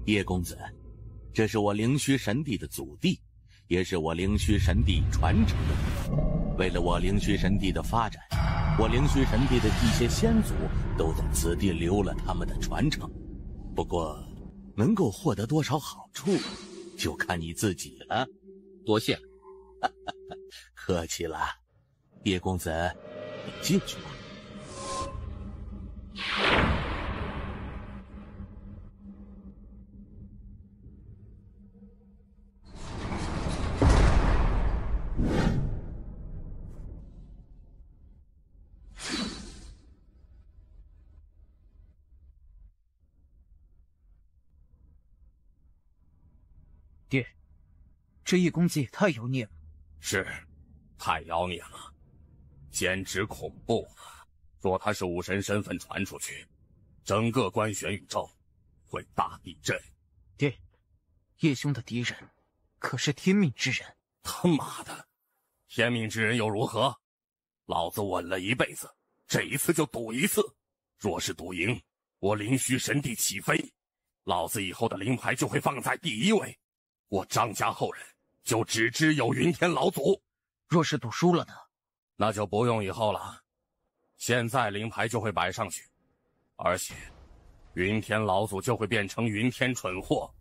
叶公子，这是我灵虚神帝的祖地，也是我灵虚神帝传承的。为了我灵虚神帝的发展，我灵虚神帝的一些先祖都在此地留了他们的传承。不过，能够获得多少好处，就看你自己了。多谢了。客气了。叶公子，你进去吧。爹，这叶公子也太妖孽了。是，太妖孽了，简直恐怖。若他是武神身份传出去，整个官玄宇宙会大地震。爹，叶兄的敌人可是天命之人。他妈的，天命之人又如何？老子稳了一辈子，这一次就赌一次。若是赌赢，我灵虚神帝起飞，老子以后的灵牌就会放在第一位。我张家后人就只知有云天老祖。若是赌输了呢？那就不用以后了，现在灵牌就会摆上去，而且云天老祖就会变成云天蠢货。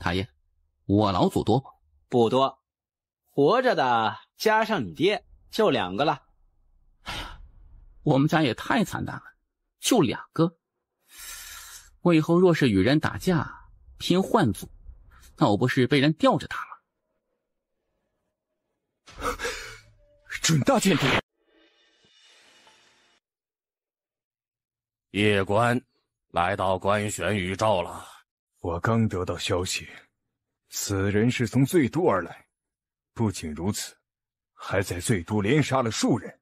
太爷，我老祖多不？不多，活着的加上你爹就2个了。我们家也太惨淡了，就2个。我以后若是与人打架拼换祖，那我不是被人吊着打吗？准大见地。夜官来到官玄宇宙了。我刚得到消息，此人是从醉都而来。不仅如此，还在醉都连杀了数人。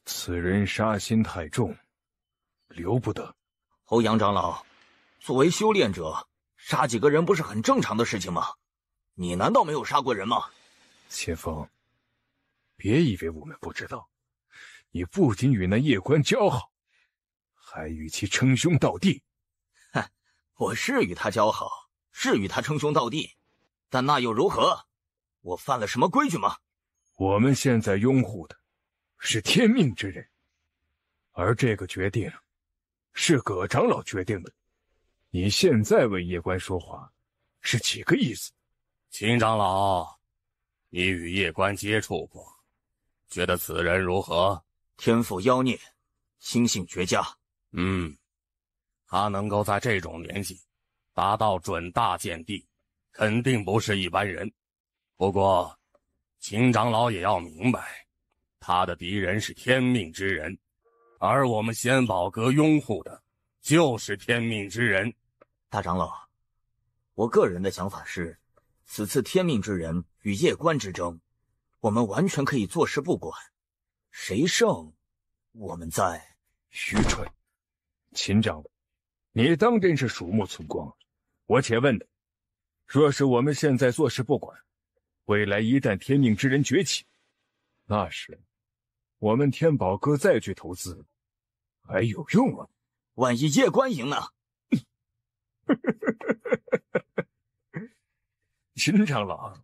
此人杀心太重，留不得。欧阳长老，作为修炼者，杀几个人不是很正常的事情吗？你难道没有杀过人吗？千峰，别以为我们不知道，你不仅与那夜官交好，还与其称兄道弟。哼，我是与他交好，是与他称兄道弟，但那又如何？我犯了什么规矩吗？我们现在拥护的是天命之人，而这个决定是葛长老决定的。你现在为夜官说话，是几个意思？秦长老，你与夜官接触过，觉得此人如何？天赋妖孽，心性绝佳。他能够在这种年纪达到准大见地，肯定不是一般人。不过秦长老也要明白，他的敌人是天命之人，而我们仙宝阁拥护的就是天命之人。大长老，我个人的想法是，此次天命之人与夜官之争，我们完全可以坐视不管，谁胜我们再。愚蠢！秦长老，你当真是鼠目寸光？我且问的，若是我们现在坐视不管，未来一旦天命之人崛起，那时我们天宝阁再去投资还有用吗？万一夜官赢呢？秦长老，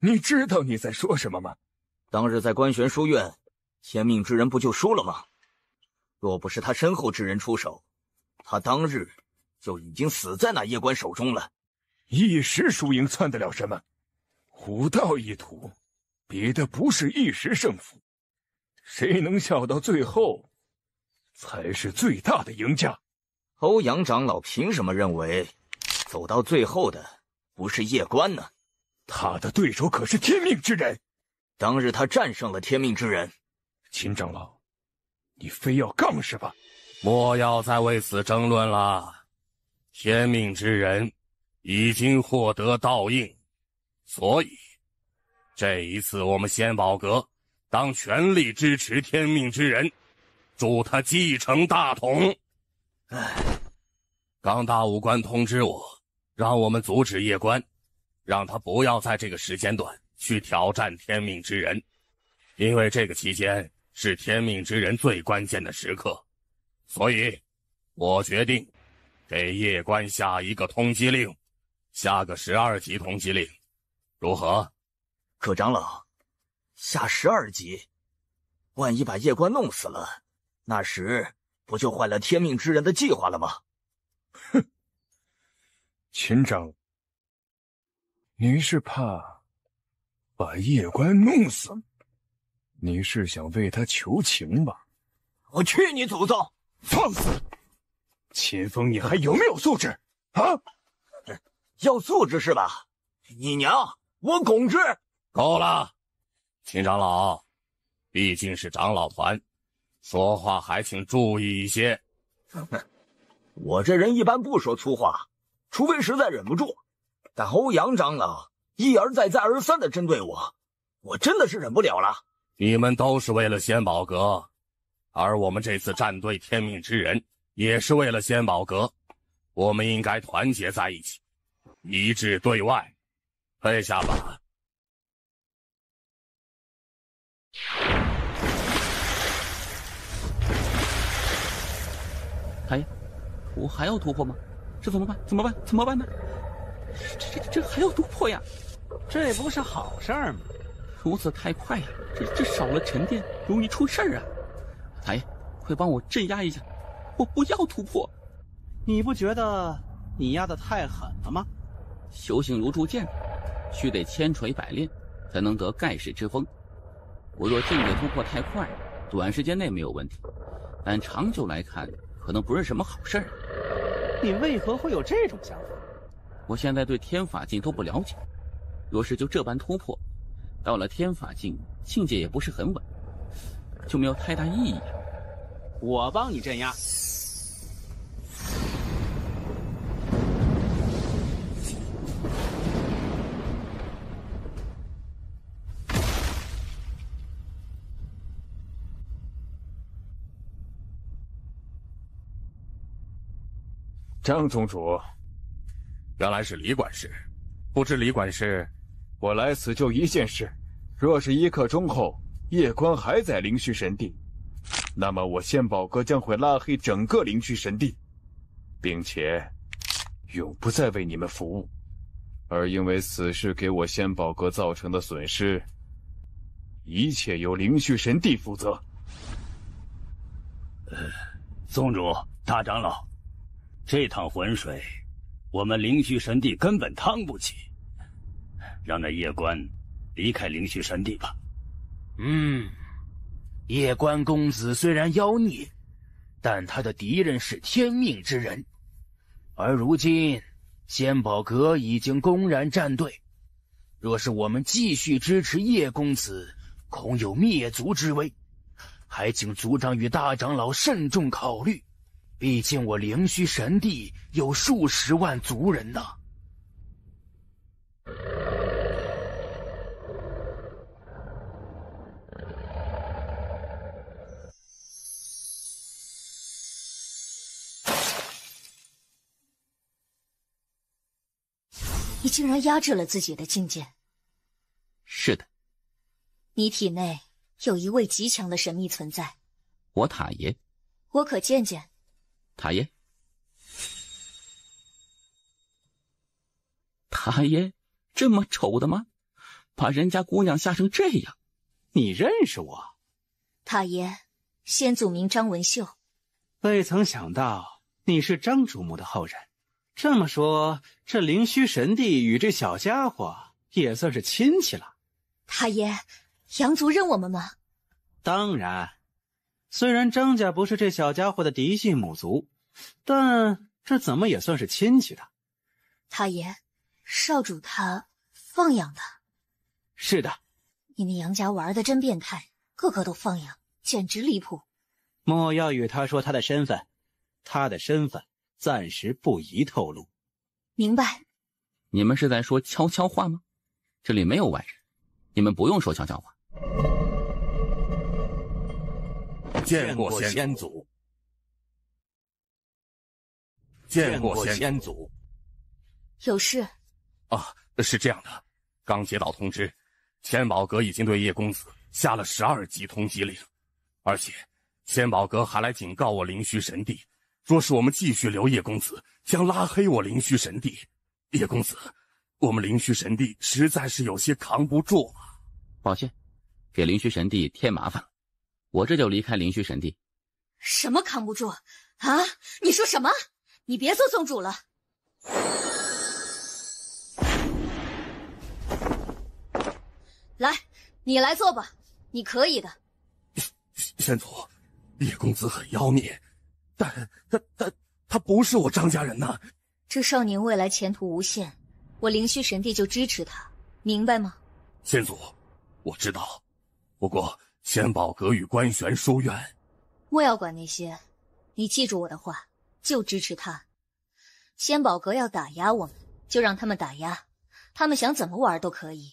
你知道你在说什么吗？当日在观玄书院，天命之人不就输了吗？若不是他身后之人出手，他当日就已经死在那夜官手中了。一时输赢算得了什么？武道一途，比的不是一时胜负，谁能笑到最后，才是最大的赢家。欧阳长老凭什么认为走到最后的不是夜官呢？他的对手可是天命之人。当日他战胜了天命之人。秦长老，你非要杠是吧？莫要再为此争论了。天命之人已经获得道应，所以这一次我们仙宝阁当全力支持天命之人，助他继承大统。刚大武官通知我，让我们阻止夜官，让他不要在这个时间段去挑战天命之人，因为这个期间是天命之人最关键的时刻，所以我决定给夜官下一个通缉令，下个12级通缉令，如何？葛长老，下12级，万一把夜官弄死了，那时不就坏了天命之人的计划了吗？哼，秦长，你是怕把夜官弄死？你是想为他求情吧？我去你祖宗！放肆！秦风，你还有没有素质啊？要素质是吧？你娘，我拱之！够了，秦长老，毕竟是长老团，说话还请注意一些。我这人一般不说粗话，除非实在忍不住。但欧阳长老一而再再而三的针对我，我真的是忍不了了。你们都是为了仙宝阁，而我们这次站队天命之人也是为了仙宝阁，我们应该团结在一起，一致对外。退下吧。太爷，我还要突破吗？这怎么办？怎么办？怎么办呢？这还要突破呀？这不是好事儿吗？如此太快呀，这少了沉淀，容易出事儿啊！太爷，快帮我镇压一下，我不要突破。你不觉得你压得太狠了吗？修行如铸剑，须得千锤百炼，才能得盖世之风。我若境界突破太快，短时间内没有问题，但长久来看，可能不是什么好事儿。你为何会有这种想法？我现在对天法境都不了解，若是就这般突破，到了天法境，境界也不是很稳，就没有太大意义了。我帮你镇压。张宗主，原来是李管事，不知李管事，我来此就一件事：若是1刻钟后夜观还在灵虚神地，那么我仙宝阁将会拉黑整个灵虚神地，并且永不再为你们服务。而因为此事给我仙宝阁造成的损失，一切由灵虚神地负责。宗主、大长老，这趟浑水，我们灵虚神地根本趟不起，让那夜观离开灵虚神地吧。夜观公子虽然妖孽，但他的敌人是天命之人，而如今仙宝阁已经公然站队，若是我们继续支持叶公子，恐有灭族之危，还请族长与大长老慎重考虑。毕竟我灵虚神地有数十万族人呢。你竟然压制了自己的境界。是的。你体内有一位极强的神秘存在。我塔爷。我可见见。塔爷，塔爷这么丑的吗？把人家姑娘吓成这样，你认识我？塔爷，先祖名张文秀。未曾想到你是张主母的后人。这么说，这灵虚神帝与这小家伙也算是亲戚了。塔爷，杨族认我们吗？当然。虽然张家不是这小家伙的嫡系母族，但这怎么也算是亲戚的。塔爷，少主他放养他。是的。你们杨家玩的真变态，个个都放养，简直离谱。莫要与他说他的身份，他的身份暂时不宜透露。明白。你们是在说悄悄话吗？这里没有外人，你们不用说悄悄话。见过先祖，见过先祖。有事啊？是这样的，刚接到通知，仙宝阁已经对叶公子下了12级通缉令，而且仙宝阁还来警告我灵虚神帝，若是我们继续留叶公子，将拉黑我灵虚神帝。叶公子，我们灵虚神帝实在是有些扛不住了。抱歉，给灵虚神帝添麻烦了。我这就离开灵虚神地。什么扛不住啊？你说什么？你别做宗主了。来，你来做吧，你可以的。先祖，叶公子很妖孽，但他不是我张家人呐。这少年未来前途无限，我灵虚神帝就支持他，明白吗？先祖，我知道，不过仙宝阁与官玄书院，我要管那些。你记住我的话，就支持他。仙宝阁要打压我们，就让他们打压，他们想怎么玩都可以。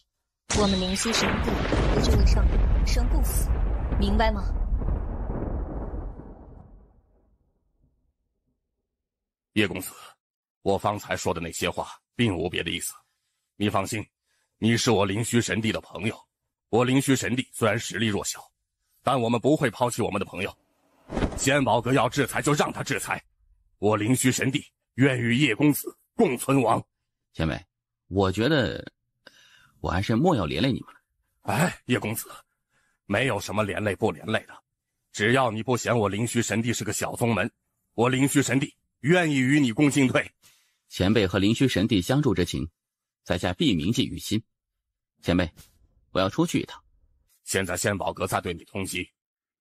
我们灵虚神帝为这位少年长生不死，明白吗？叶公子，我方才说的那些话并无别的意思，你放心，你是我灵虚神帝的朋友。我灵虚神帝虽然实力弱小，但我们不会抛弃我们的朋友。仙宝阁要制裁就让他制裁，我灵虚神帝愿与叶公子共存亡。贤伟，我觉得我还是莫要连累你们了。哎，叶公子，没有什么连累不连累的，只要你不嫌我灵虚神帝是个小宗门，我灵虚神帝愿意与你共进退。前辈和灵虚神帝相助之情，在下必铭记于心。前辈，我要出去一趟。现在仙宝阁在对你通缉，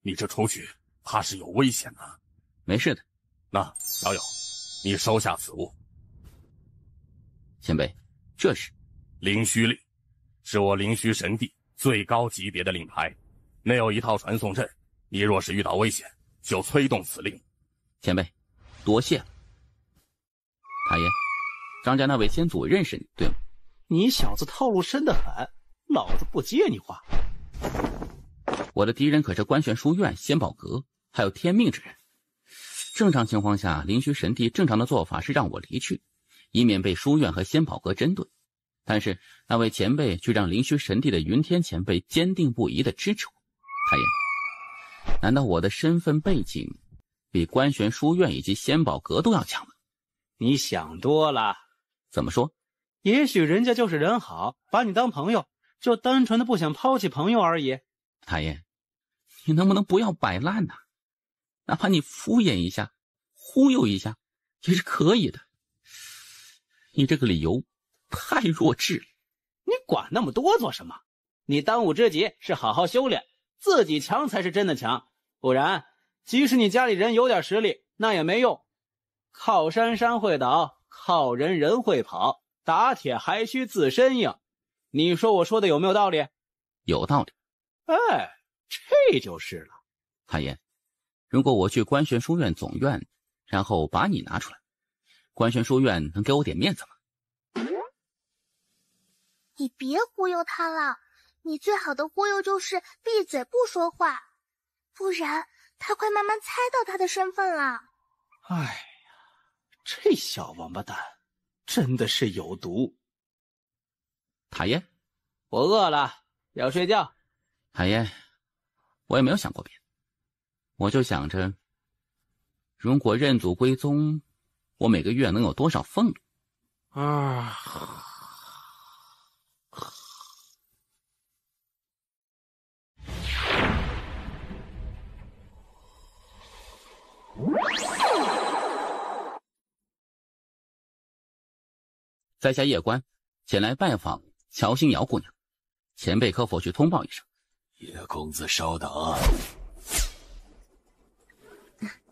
你这出去怕是有危险啊。没事的。那小友，你收下此物。前辈，这是灵虚令，是我灵虚神帝最高级别的令牌，内有一套传送阵，你若是遇到危险，就催动此令。前辈，多谢了。太爷，张家那位先祖认识你，对吗？你小子套路深得很，老子不接你话。我的敌人可是观玄书院、仙宝阁，还有天命之人。正常情况下，灵虚神帝正常的做法是让我离去，以免被书院和仙宝阁针对。但是那位前辈却让灵虚神帝的云天前辈坚定不移地支持我。太爷，难道我的身份背景比观玄书院以及仙宝阁都要强吗？你想多了。怎么说？也许人家就是人好，把你当朋友，就单纯的不想抛弃朋友而已。太爷，你能不能不要摆烂呢？哪怕你敷衍一下，忽悠一下，也是可以的。你这个理由太弱智了。你管那么多做什么？你当务之急是好好修炼，自己强才是真的强。不然，即使你家里人有点实力，那也没用。靠山山会倒，靠人人会跑，打铁还需自身硬。你说我说的有没有道理？有道理。哎，这就是了。太爷，如果我去观玄书院总院，然后把你拿出来，观玄书院能给我点面子吗？你别忽悠他了，你最好的忽悠就是闭嘴不说话，不然他会慢慢猜到他的身份了。哎呀，这小王八蛋真的是有毒。太爷，我饿了，要睡觉。太爷，我也没有想过别的，我就想着，如果认祖归宗，我每个月能有多少俸禄？在下叶关，前来拜访乔星瑶姑娘，前辈可否去通报一声？叶公子稍等。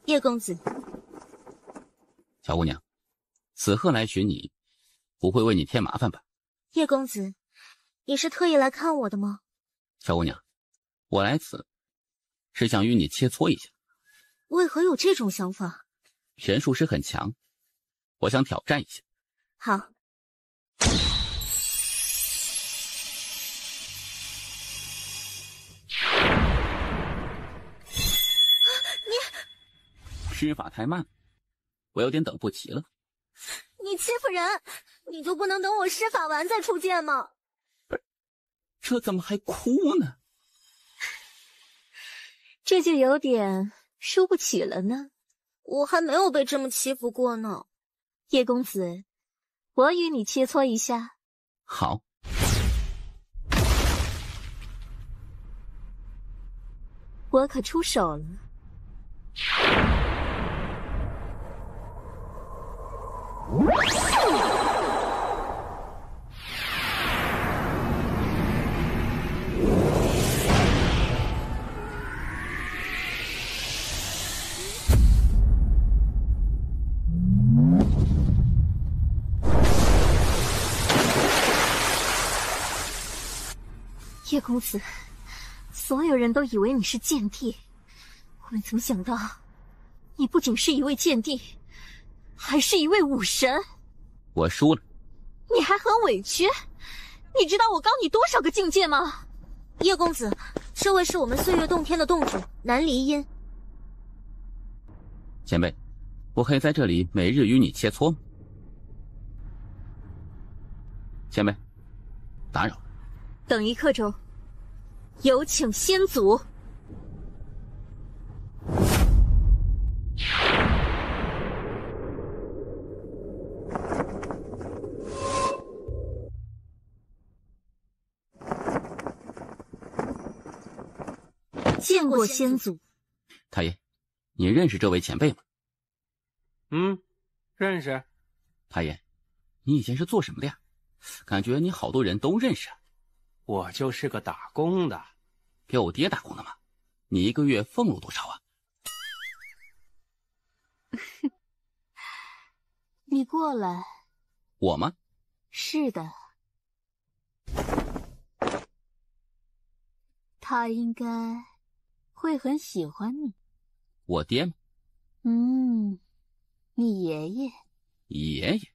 叶公子，乔姑娘，此鹤来寻你，不会为你添麻烦吧？叶公子，你是特意来看我的吗？乔姑娘，我来此是想与你切磋一下。为何有这种想法？玄术师很强，我想挑战一下。好。施法太慢，我有点等不及了。你欺负人，你就不能等我施法完再出剑吗？不是，这怎么还哭呢？这就有点输不起了呢。我还没有被这么欺负过呢。叶公子，我与你切磋一下。好。我可出手了。叶公子，所有人都以为你是剑帝，我没曾想到，你不仅是一位剑帝，还是一位武神。我输了。你还很委屈？你知道我高你多少个境界吗？叶公子，这位是我们岁月洞天的洞主南离音。前辈，我可以在这里每日与你切磋吗？前辈，打扰了。等一刻钟，有请先祖。见过先祖。太爷，你认识这位前辈吗？认识。太爷，你以前是做什么的呀？感觉你好多人都认识啊。我就是个打工的。给我爹打工的吗？你一个月俸禄多少啊？你过来。我吗？是的。他应该会很喜欢你。我爹吗？你爷爷。爷爷？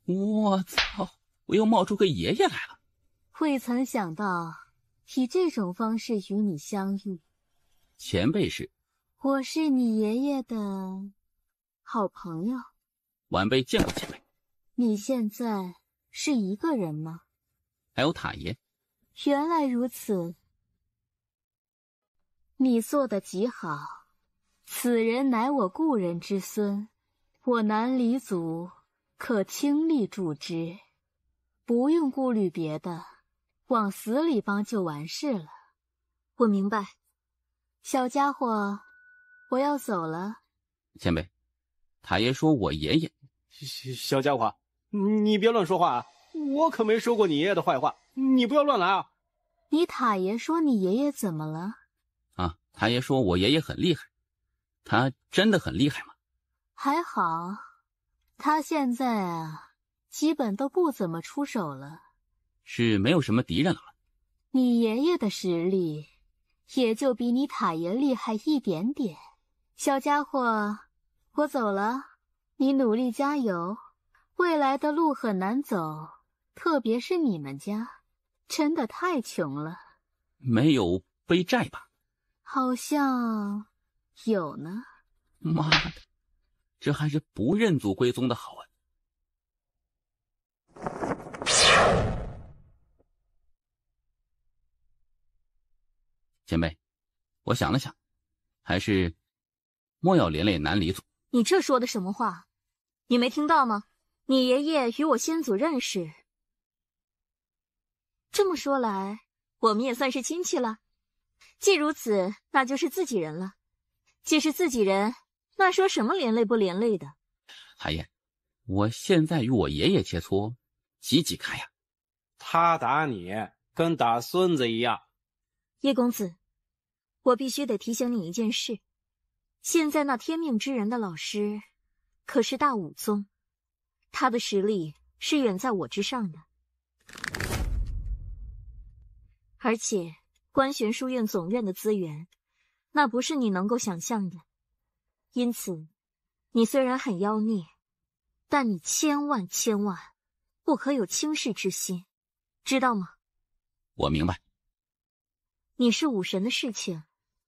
我操！我又冒出个爷爷来了。未曾想到以这种方式与你相遇。前辈是？我是你爷爷的好朋友。晚辈见过前辈。你现在是一个人吗？还有塔爷。原来如此。你做得极好，此人乃我故人之孙，我南黎族可倾力助之，不用顾虑别的，往死里帮就完事了。我明白。小家伙，我要走了。前辈，塔爷说我爷爷。小家伙，你别乱说话啊！我可没说过你爷爷的坏话，你不要乱来啊！你塔爷说你爷爷怎么了？啊，塔爷说我爷爷很厉害。他真的很厉害吗？还好，他现在基本都不怎么出手了。是没有什么敌人了吗？你爷爷的实力也就比你塔爷厉害一点点。小家伙，我走了，你努力加油，未来的路很难走，特别是你们家，真的太穷了。没有背债吧？好像有呢。妈的，这还是不认祖归宗的好啊！前辈，我想了想，还是莫要连累南黎族。你这说的什么话？你没听到吗？你爷爷与我先祖认识。这么说来，我们也算是亲戚了。既如此，那就是自己人了。既是自己人，那说什么连累不连累的？海燕，我现在与我爷爷切磋，几开呀？他打你跟打孙子一样。叶公子，我必须得提醒你一件事。现在那天命之人的老师可是大武宗，他的实力是远在我之上的。而且观玄书院总院的资源，那不是你能够想象的。因此，你虽然很妖孽，但你千万不可有轻视之心，知道吗？我明白。你是武神的事情，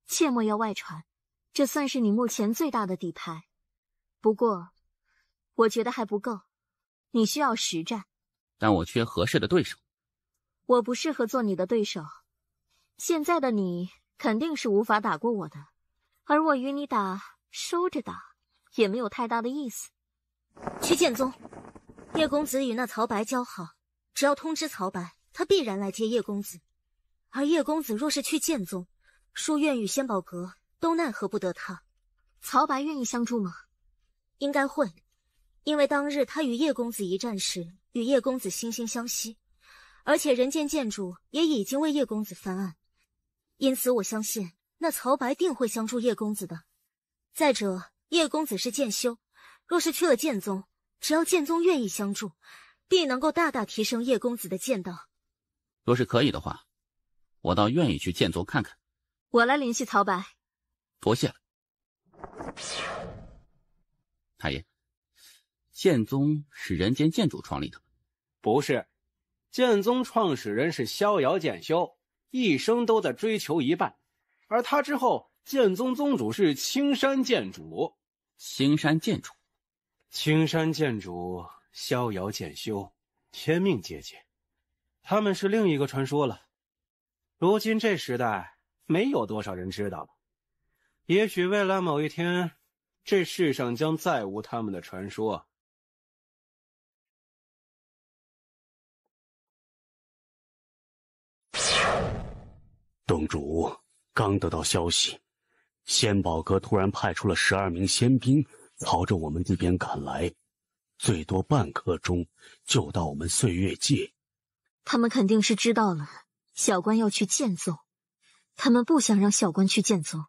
切莫要外传，这算是你目前最大的底牌。不过，我觉得还不够，你需要实战。但我缺合适的对手。我不适合做你的对手。现在的你肯定是无法打过我的，而我与你打，收着打，也没有太大的意思。去剑宗，叶公子与那曹白交好，只要通知曹白，他必然来接叶公子。而叶公子若是去剑宗，书院与仙宝阁都奈何不得他。曹白愿意相助吗？应该会，因为当日他与叶公子一战时，与叶公子惺惺相惜，而且人间剑主也已经为叶公子翻案，因此我相信那曹白定会相助叶公子的。再者，叶公子是剑修，若是去了剑宗，只要剑宗愿意相助，必能够大大提升叶公子的剑道。若是可以的话，我倒愿意去剑宗看看。我来联系曹白。多谢了。太爷，剑宗是人间剑主创立的？不是，剑宗创始人是逍遥剑修，一生都在追求一半，而他之后，剑宗宗主是青山剑主。青山剑主，青山剑主，逍遥剑修，天命姐姐，他们是另一个传说了。如今这时代，没有多少人知道了。也许未来某一天，这世上将再无他们的传说。洞主，刚得到消息，仙宝阁突然派出了12名仙兵，朝着我们这边赶来。最多半刻钟就到我们岁月界。他们肯定是知道了小关要去剑宗，他们不想让小关去剑宗。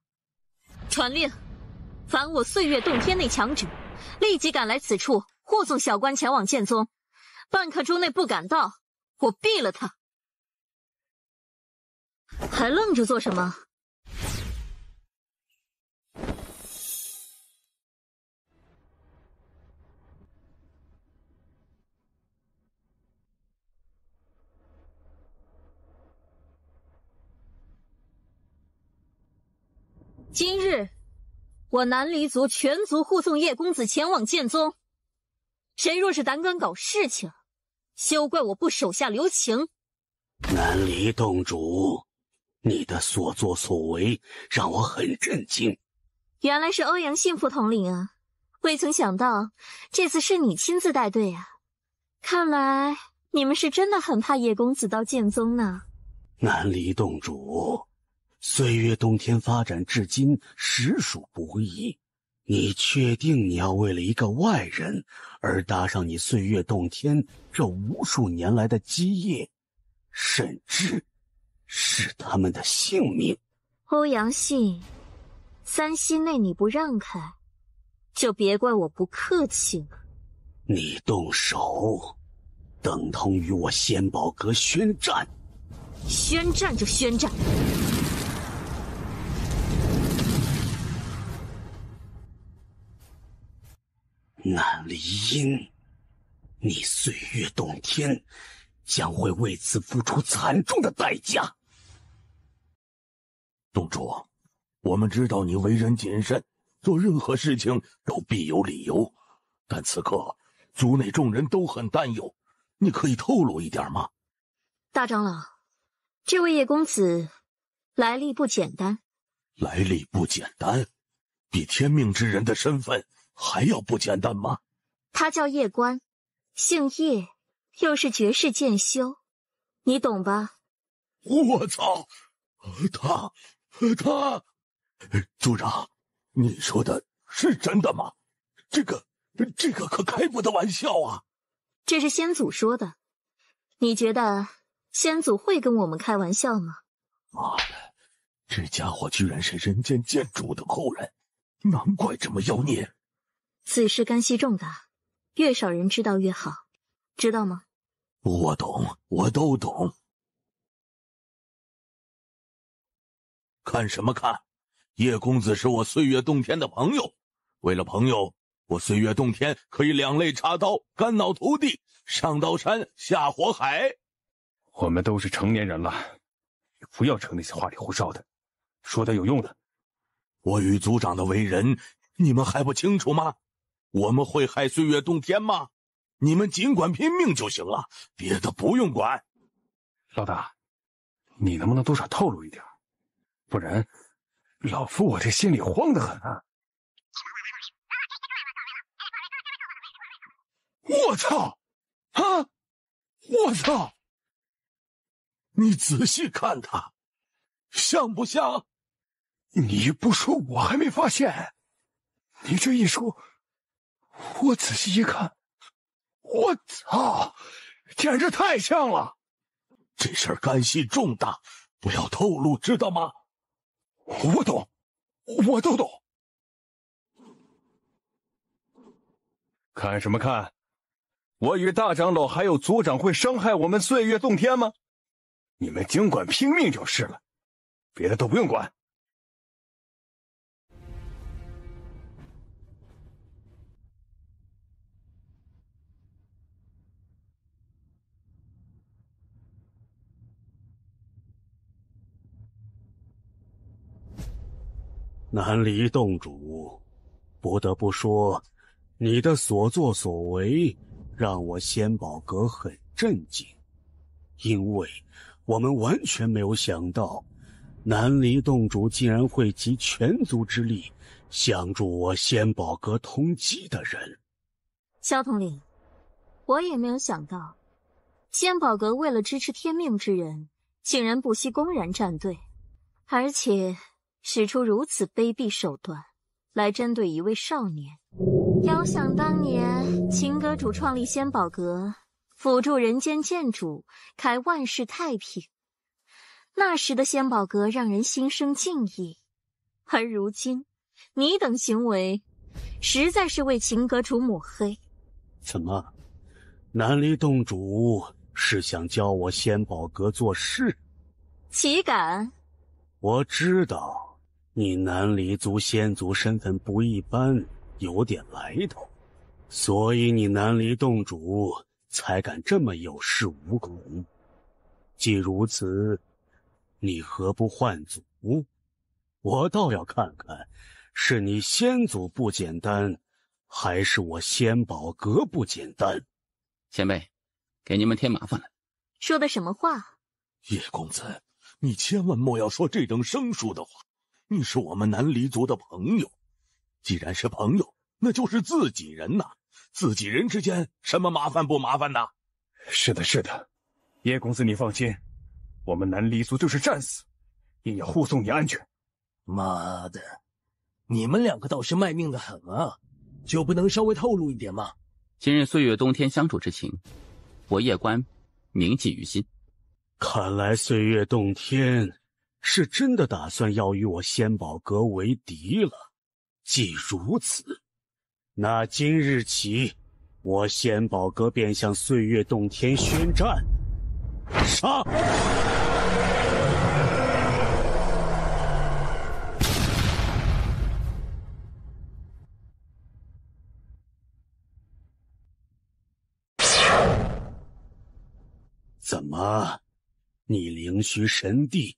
传令，凡我岁月洞天内强者，立即赶来此处护送小关前往剑宗。半刻钟内不赶到，我毙了他！还愣着做什么？今日，我南离族全族护送叶公子前往剑宗。谁若是胆敢搞事情，休怪我不手下留情。南离洞主，你的所作所为让我很震惊。原来是欧阳信副统领啊，未曾想到这次是你亲自带队啊。看来你们是真的很怕叶公子到剑宗呢。南离洞主，岁月洞天发展至今实属不易，你确定你要为了一个外人而搭上你岁月洞天这无数年来的基业，甚至是他们的性命？欧阳信，3息内你不让开，就别怪我不客气了。你动手，等同于我仙宝阁宣战。宣战就宣战。南离音，你岁月洞天将会为此付出惨重的代价。洞主，我们知道你为人谨慎，做任何事情都必有理由，但此刻族内众人都很担忧，你可以透露一点吗？大长老，这位叶公子来历不简单。来历不简单，比天命之人的身份还要不简单吗？他叫叶关，姓叶，又是绝世剑修，你懂吧？我操！他，族长，你说的是真的吗？这个可开不得玩笑啊！这是先祖说的，你觉得先祖会跟我们开玩笑吗？妈的，这家伙居然是人间剑主的后人，难怪这么妖孽。此事干系重大，越少人知道越好，知道吗？我懂，我都懂。看什么看？叶公子是我岁月洞天的朋友，为了朋友，我岁月洞天可以两肋插刀，肝脑涂地，上刀山下火海。我们都是成年人了，你不要扯那些花里胡哨的，说点有用的。我与族长的为人，你们还不清楚吗？我们会害岁月洞天吗？你们尽管拼命就行了，别的不用管。老大，你能不能多少透露一点？不然老夫我这心里慌得很啊！我操！啊！我操！你仔细看他，像不像？你不说我还没发现，你这一说，我仔细一看，我操，简直太像了！这事儿干系重大，不要透露，知道吗？我懂，我都懂。看什么看？我与大长老还有族长会伤害我们岁月洞天吗？你们尽管拼命就是了，别的都不用管。南离洞主，不得不说，你的所作所为让我仙宝阁很震惊，因为我们完全没有想到，南离洞主竟然会集全族之力相助我仙宝阁通缉的人。萧统领，我也没有想到，仙宝阁为了支持天命之人，竟然不惜公然站队，而且使出如此卑鄙手段来针对一位少年。遥想当年，秦阁主创立仙宝阁，辅助人间剑主，开万世太平。那时的仙宝阁让人心生敬意，而如今，你等行为，实在是为秦阁主抹黑。怎么，南离洞主是想教我仙宝阁做事？岂敢！我知道你南离族仙族身份不一般，有点来头，所以你南离洞主才敢这么有恃无恐。既如此，你何不换族？我倒要看看，是你仙族不简单，还是我仙宝阁不简单？前辈，给你们添麻烦了。说的什么话？叶公子，你千万莫要说这等生疏的话。你是我们南离族的朋友，既然是朋友，那就是自己人呐。自己人之间，什么麻烦不麻烦的？是的，是的，叶公子你放心，我们南离族就是战死，也要护送你安全。妈的，你们两个倒是卖命的很啊，就不能稍微透露一点吗？今日岁月冬天相处之情，我叶关铭记于心。看来岁月洞天是真的打算要与我仙宝阁为敌了。既如此，那今日起，我仙宝阁便向岁月洞天宣战。杀！怎么，你灵虚神帝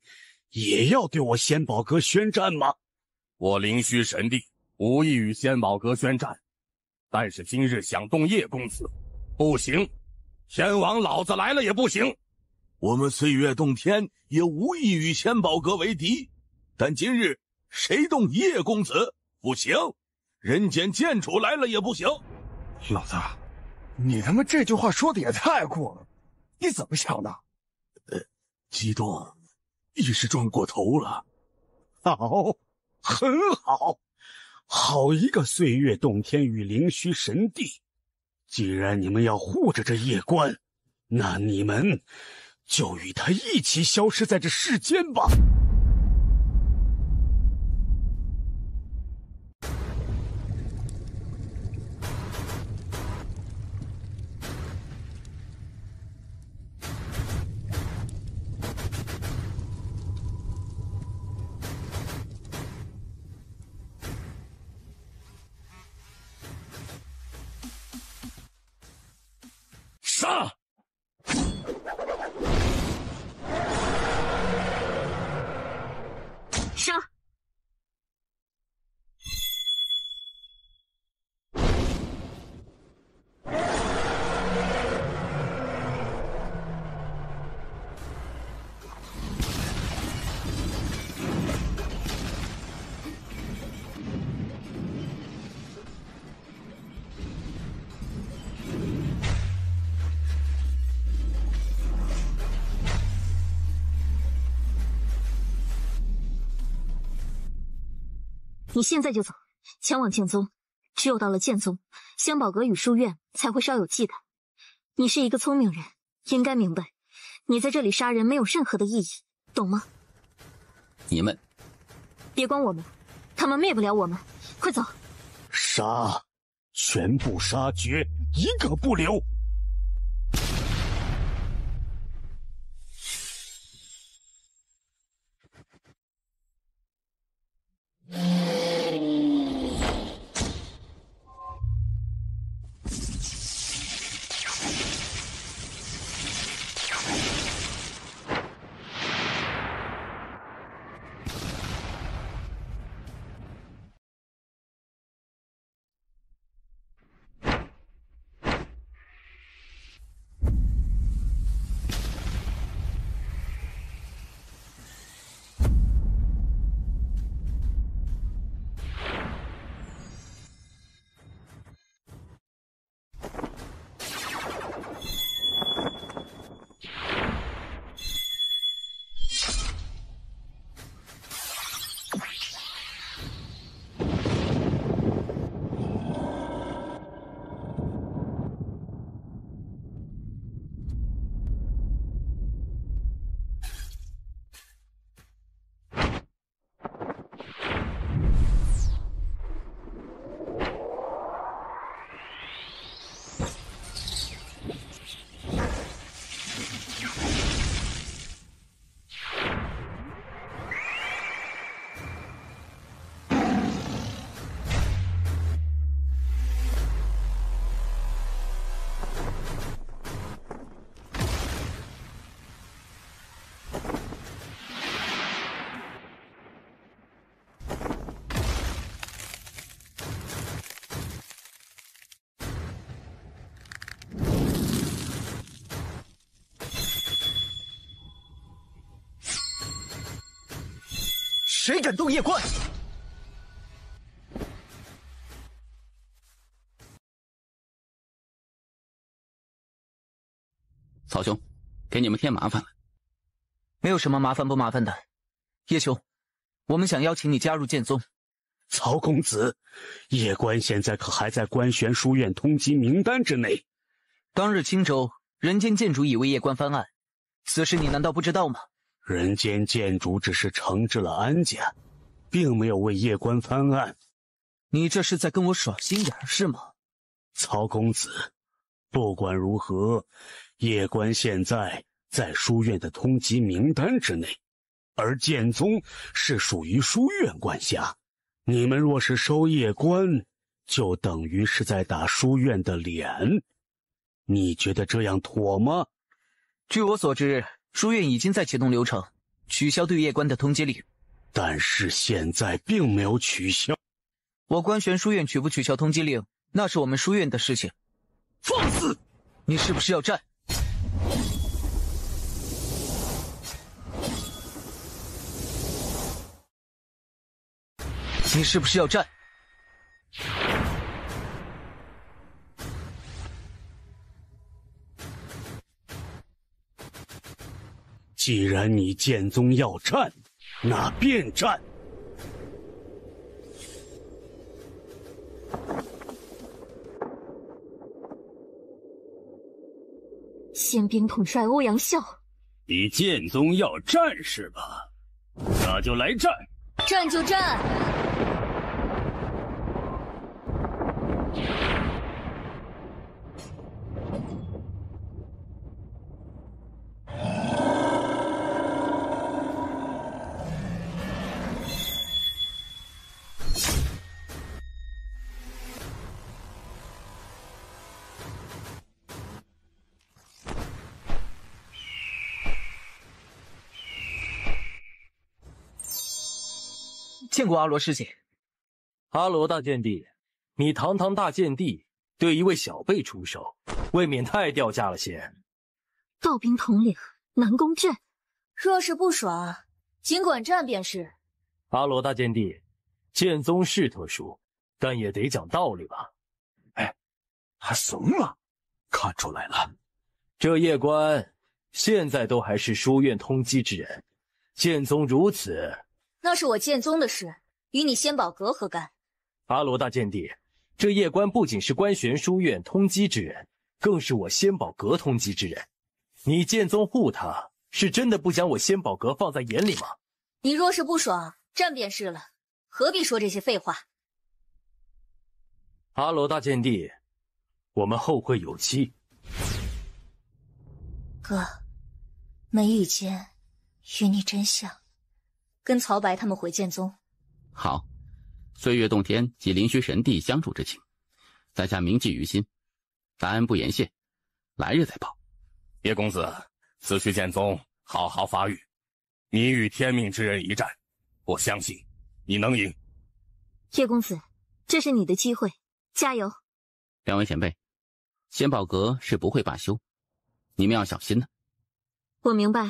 也要对我仙宝阁宣战吗？我灵虚神帝无意与仙宝阁宣战，但是今日想动叶公子，不行，先王老子来了也不行。我们岁月洞天也无意与仙宝阁为敌，但今日谁动叶公子不行，人间剑主来了也不行。老子，你他妈这句话说的也太过了，你怎么想的？激动，一时转过头了。好，很好，好一个岁月洞天与灵虚神帝！既然你们要护着这叶关，那你们就与他一起消失在这世间吧。杀！杀！你现在就走，前往剑宗。只有到了剑宗，仙宝阁与书院才会稍有忌惮。你是一个聪明人，应该明白，你在这里杀人没有任何的意义，懂吗？你们别管我们，他们灭不了我们，快走！杀！全部杀绝，一个不留！谁敢动夜关？曹兄，给你们添麻烦了。没有什么麻烦不麻烦的。叶兄，我们想邀请你加入剑宗。曹公子，叶关现在可还在官玄书院通缉名单之内。当日青州人间剑主已为叶关翻案，此事你难道不知道吗？人间剑主只是惩治了安家，并没有为叶关翻案。你这是在跟我耍心眼是吗？曹公子，不管如何，叶关现在书院的通缉名单之内，而剑宗是属于书院管辖。你们若是收叶关，就等于是在打书院的脸。你觉得这样妥吗？据我所知，书院已经在启动流程，取消对叶关的通缉令。但是现在并没有取消。我官玄书院取不取消通缉令，那是我们书院的事情。放肆！你是不是要战？你是不是要战？既然你剑宗要战，那便战。宪兵统帅欧阳笑，你剑宗要战是吧？那就来战！战就战！见过阿罗师姐。阿罗大剑帝，你堂堂大剑帝对一位小辈出手，未免太掉价了些。道兵统领，南宫震，若是不爽，尽管战便是。阿罗大剑帝，剑宗是特殊，但也得讲道理吧？哎，他怂了，看出来了。这叶关现在都还是书院通缉之人，剑宗如此。那是我剑宗的事，与你仙宝阁何干？阿罗大剑帝，这叶关不仅是官玄书院通缉之人，更是我仙宝阁通缉之人。你剑宗护他，是真的不将我仙宝阁放在眼里吗？你若是不爽，战便是了，何必说这些废话？阿罗大剑帝，我们后会有期。哥，眉宇间与你真像。跟曹白他们回剑宗。好，岁月洞天及灵虚神帝相助之情，在下铭记于心，大恩不言谢，来日再报。叶公子，此去剑宗好好发育，你与天命之人一战，我相信你能赢。叶公子，这是你的机会，加油！两位前辈，仙宝阁是不会罢休，你们要小心呢。我明白，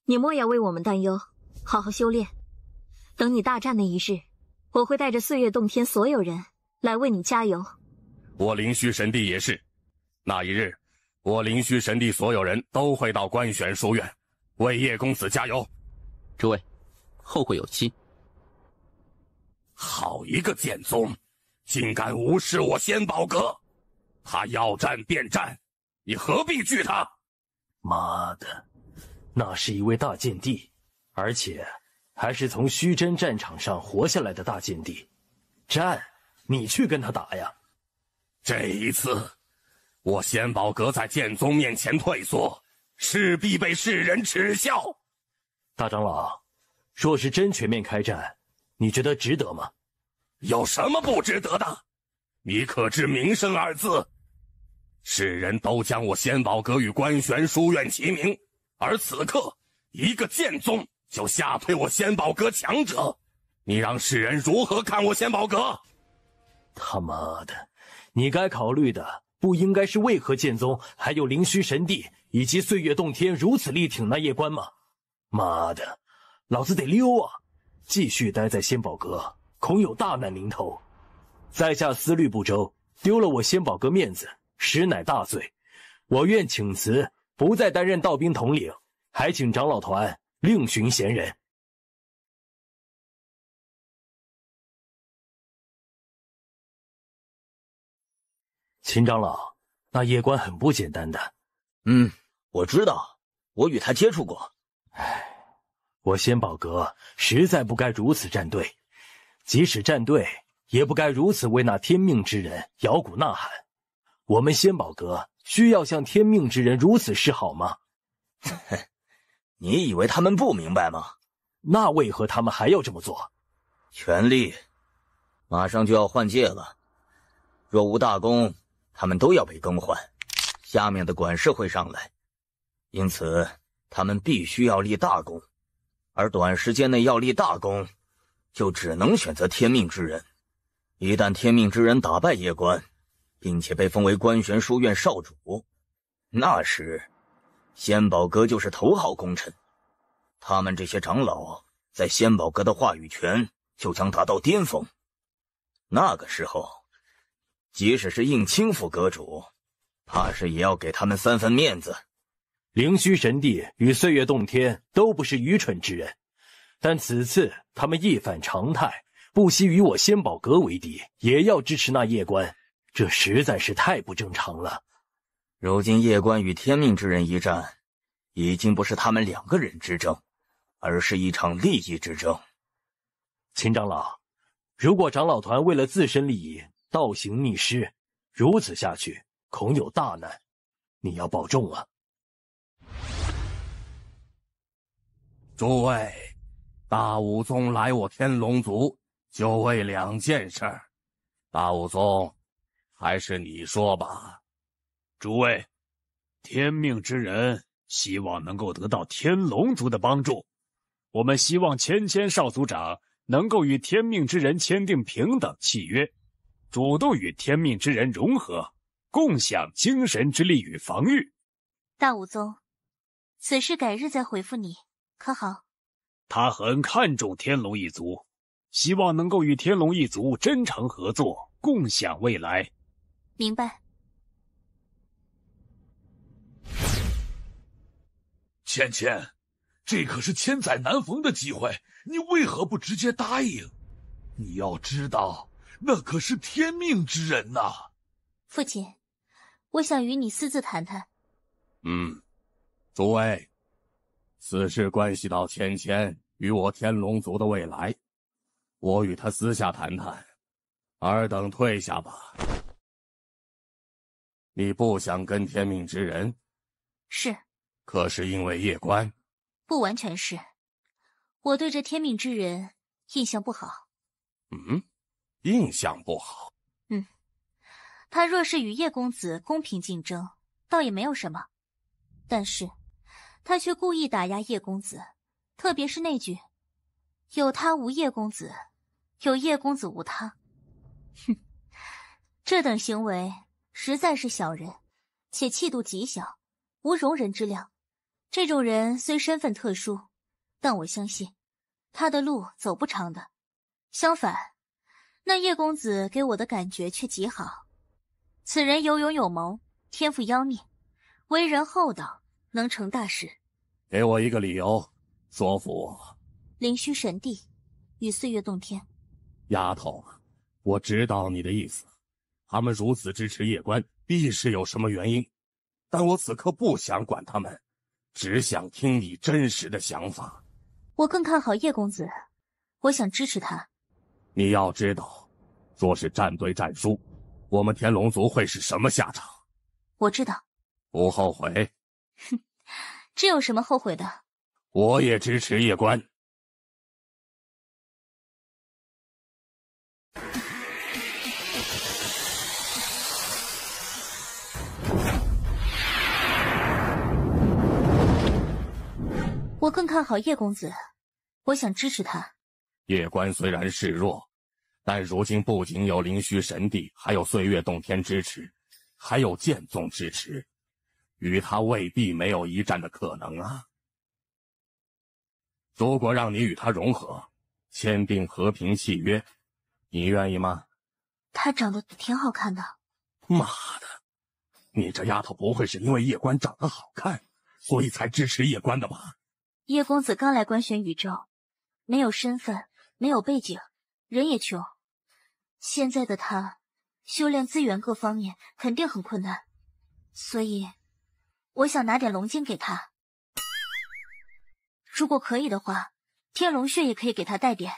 你莫要为我们担忧。好好修炼，等你大战那一日，我会带着岁月洞天所有人来为你加油。我灵虚神帝也是，那一日，我灵虚神帝所有人都会到官玄书院，为叶公子加油。诸位，后会有期。好一个剑宗，竟敢无视我仙宝阁！他要战便战，你何必惧他？妈的，那是一位大剑帝。而且还是从虚真战场上活下来的大剑帝，战你去跟他打呀！这一次，我仙宝阁在剑宗面前退缩，势必被世人耻笑。大长老，若是真全面开战，你觉得值得吗？有什么不值得的？你可知名声二字？世人都将我仙宝阁与官玄书院齐名，而此刻一个剑宗就吓退我仙宝阁强者，你让世人如何看我仙宝阁？他妈的，你该考虑的不应该是为何剑宗还有灵虚神帝以及岁月洞天如此力挺那叶关吗？妈的，老子得溜啊！继续待在仙宝阁，恐有大难临头。在下思虑不周，丢了我仙宝阁面子，实乃大罪。我愿请辞，不再担任道兵统领，还请长老团另寻贤人。秦长老，那叶关很不简单的。我知道，我与他接触过。我仙宝阁实在不该如此站队，即使站队，也不该如此为那天命之人摇鼓呐喊。我们仙宝阁需要向天命之人如此示好吗？你以为他们不明白吗？那为何他们还要这么做？权力，马上就要换届了，若无大功，他们都要被更换，下面的管事会上来，因此他们必须要立大功，而短时间内要立大功，就只能选择天命之人。一旦天命之人打败叶关，并且被封为观玄书院少主，那时仙宝阁就是头号功臣，他们这些长老在仙宝阁的话语权就将达到巅峰。那个时候，即使是应清府阁主，怕是也要给他们3分面子。灵虚神帝与岁月洞天都不是愚蠢之人，但此次他们一反常态，不惜与我仙宝阁为敌，也要支持那叶关，这实在是太不正常了。如今叶关与天命之人一战，已经不是他们2个人之争，而是一场利益之争。秦长老，如果长老团为了自身利益倒行逆施，如此下去恐有大难，你要保重啊。诸位，大武宗来我天龙族就为2件事儿。大武宗，还是你说吧。诸位，天命之人希望能够得到天龙族的帮助，我们希望芊芊少族长能够与天命之人签订平等契约，主动与天命之人融合，共享精神之力与防御。大武宗，此事改日再回复你，可好？他很看重天龙一族，希望能够与天龙一族真诚合作，共享未来。明白。芊芊，这可是千载难逢的机会，你为何不直接答应？你要知道，那可是天命之人呐。父亲，我想与你私自谈谈。诸位，此事关系到芊芊与我天龙族的未来，我与他私下谈谈，尔等退下吧。你不想跟天命之人？是。可是因为叶关？不完全是，我对这天命之人印象不好。印象不好？他若是与叶公子公平竞争，倒也没有什么，但是他却故意打压叶公子，特别是那句“有他无叶公子，有叶公子无他”。这等行为实在是小人，且气度极小，无容人之量。这种人虽身份特殊，但我相信他的路走不长的。相反，那叶公子给我的感觉却极好。此人有勇有谋，天赋妖孽，为人厚道，能成大事。给我一个理由，说服我。灵虚神帝与岁月洞天。丫头，我知道你的意思，他们如此支持叶关，必是有什么原因。但我此刻不想管他们，只想听你真实的想法。我更看好叶公子，我想支持他。你要知道，若是战队战输，我们天龙族会是什么下场？我知道。不后悔？这有什么后悔的？我也支持叶关。我更看好叶公子，我想支持他。叶关虽然示弱，但如今不仅有灵虚神帝，还有岁月洞天支持，还有剑宗支持，与他未必没有一战的可能啊。如果让你与他融合，签订和平契约，你愿意吗？他长得挺好看的。妈的，你这丫头不会是因为叶关长得好看，所以才支持叶关的吧？叶公子刚来官玄宇宙，没有身份，没有背景，人也穷。现在的他，修炼资源各方面肯定很困难，所以我想拿点龙晶给他。如果可以的话，天龙血也可以给他带点。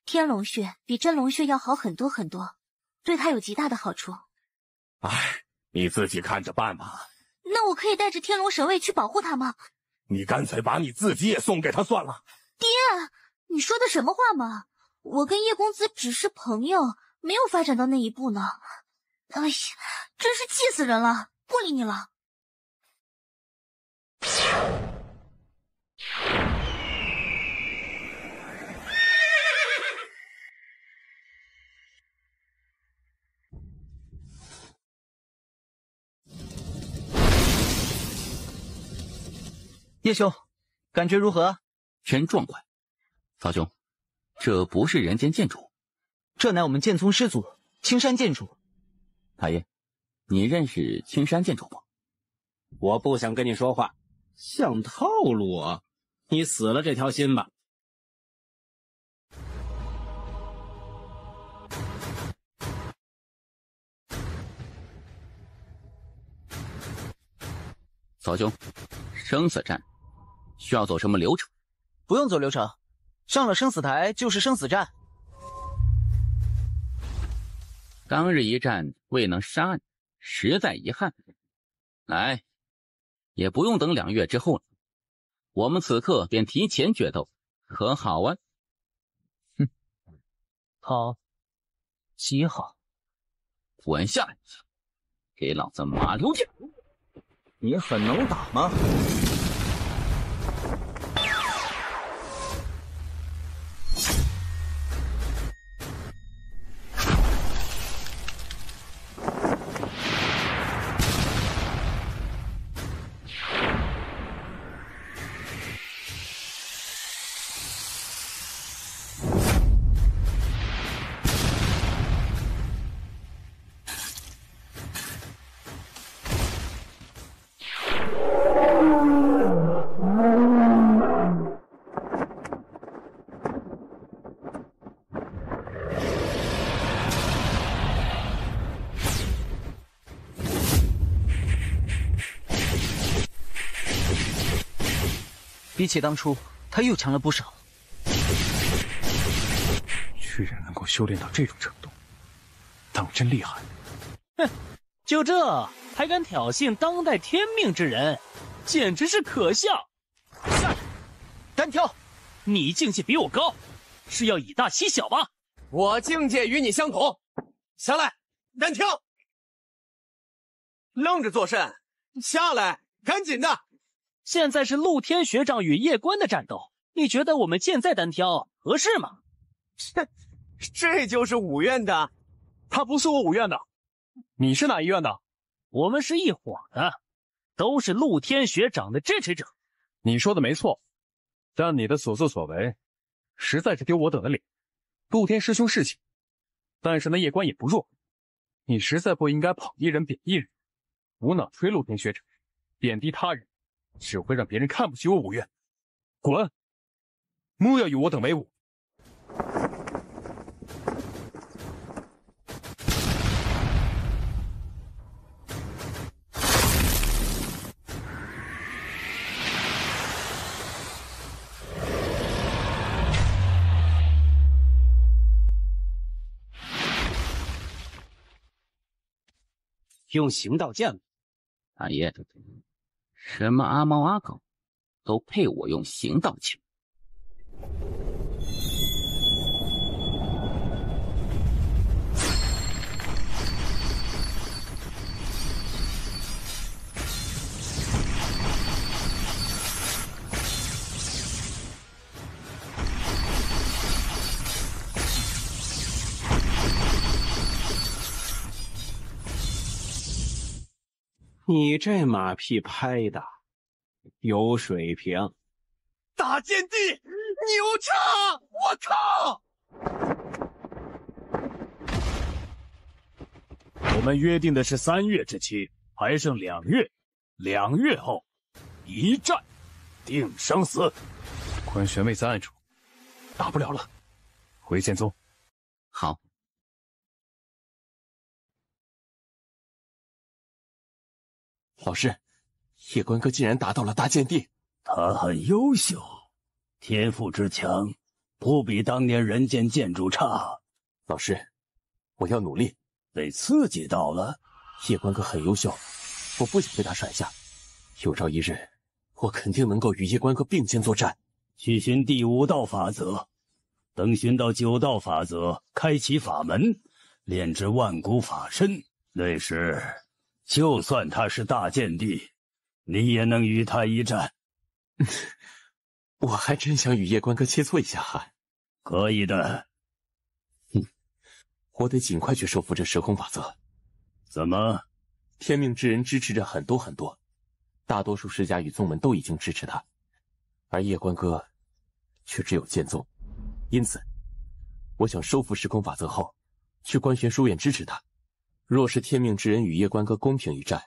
天龙血比真龙血要好很多很多，对他有极大的好处。哎，你自己看着办吧。那我可以带着天龙神位去保护他吗？你干脆把你自己也送给他算了。爹，你说的什么话嘛？我跟叶公子只是朋友，没有发展到那一步呢。哎呀，真是气死人了！不理你了。叶兄，感觉如何？真壮观。曹兄，这不是人间剑主，这乃我们剑宗师祖青山剑主。大爷，你认识青山剑主不？我不想跟你说话，想套路我，你死了这条心吧。曹兄，生死战需要走什么流程？不用走流程，上了生死台就是生死战。当日一战未能杀你，实在遗憾。来，也不用等2月之后了，我们此刻便提前决斗，可好啊？哼，好，极好。滚下来，给老子马溜剑！你很能打吗？比起当初，他又强了不少。居然能够修炼到这种程度，当真厉害。哼，就这还敢挑衅当代天命之人，简直是可笑！下去，单挑，你境界比我高，是要以大欺小吗？我境界与你相同，下来，单挑！愣着做甚？下来，赶紧的！现在是陆天学长与叶关的战斗，你觉得我们现在单挑合适吗？这就是武院的？他不是我武院的。你是哪一院的？我们是一伙的，都是陆天学长的支持者。你说的没错，但你的所作所为，实在是丢我等的脸。陆天师兄是强，但是那叶关也不弱，你实在不应该捧一人贬一人，无脑吹陆天学长，贬低他人。只会让别人看不起我武院，滚！莫要与我等为伍。用行道剑吗？大爷，什么阿猫阿狗，都配我用行道剑。你这马屁拍的有水平，大剑帝，牛叉！我靠！我们约定的是3月之期，还剩2月，2月后一战定生死。官玄位在暗处，打不了了，回剑宗。好。老师，叶关哥竟然达到了大剑帝，他很优秀，天赋之强，不比当年人间剑主差。老师，我要努力。被刺激到了。叶关哥很优秀，我不想被他甩下。有朝一日，我肯定能够与叶关哥并肩作战。去寻第5道法则，等寻到9道法则，开启法门，炼制万古法身。那时，就算他是大剑帝，你也能与他一战。我还真想与叶关哥切磋一下汗。可以的。我得尽快去收服这时空法则。怎么？天命之人支持着很多，大多数世家与宗门都已经支持他，而叶关哥却只有剑宗。因此，我想收服时空法则后，去官玄书院支持他。若是天命之人与叶关哥公平一战，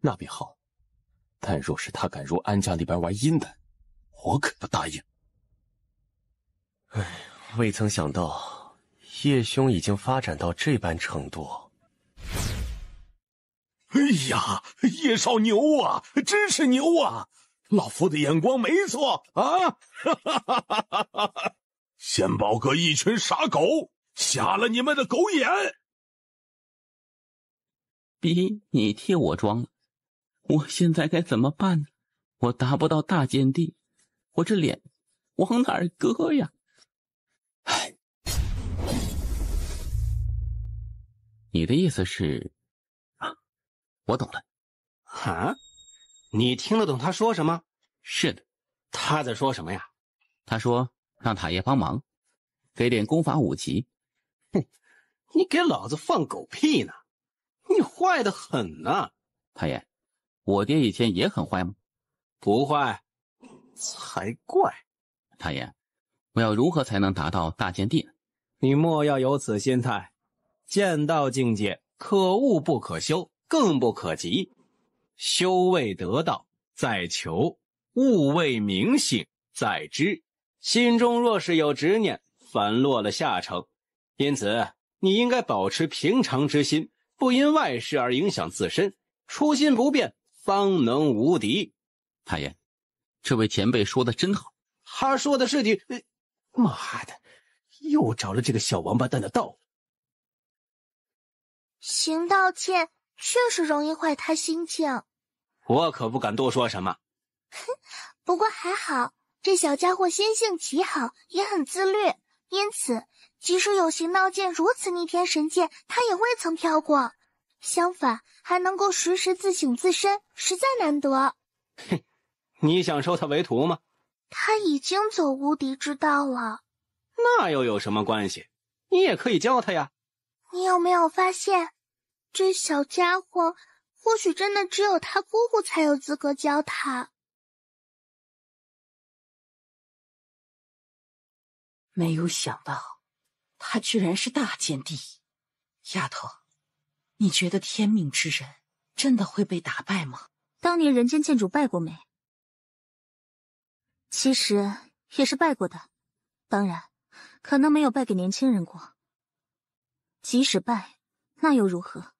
那便好；但若是他敢入安家里边玩阴的，我可不答应。唉，未曾想到叶兄已经发展到这般程度。哎呀，叶少牛啊，真是牛啊！老夫的眼光没错啊！仙宝阁一群傻狗，瞎了你们的狗眼！逼你替我装了，我现在该怎么办呢？我达不到大剑帝，我这脸往哪儿搁呀？唉，你的意思是啊，我懂了。啊？你听得懂他说什么？是的。他在说什么呀？他说让塔爷帮忙，给点功法武器。哼，你给老子放狗屁呢！你坏得很呐！塔爷，我爹以前也很坏吗？不坏，才怪！塔爷，我要如何才能达到大剑帝呢？你莫要有此心态。剑道境界，可悟不可修，更不可及。修未得道，在求；悟未明醒，在知。心中若是有执念，反落了下乘。因此，你应该保持平常之心，不因外事而影响自身，初心不变，方能无敌。塔爷，这位前辈说的真好。他说的是你，妈的，又找了这个小王八蛋的道。行道歉确实容易坏他心情。我可不敢多说什么。不过还好，这小家伙心性极好，也很自律，因此即使有行道剑如此逆天神剑，他也未曾飘过。相反，还能够时时自省自身，实在难得。哼，你想收他为徒吗？他已经走无敌之道了。那又有什么关系？你也可以教他呀。你有没有发现，这小家伙或许真的只有他姑姑才有资格教他。没有想到，他居然是大剑帝。丫头，你觉得天命之人真的会被打败吗？当年人间剑主败过没？其实也是败过的，当然，可能没有败给年轻人过。即使败，那又如何？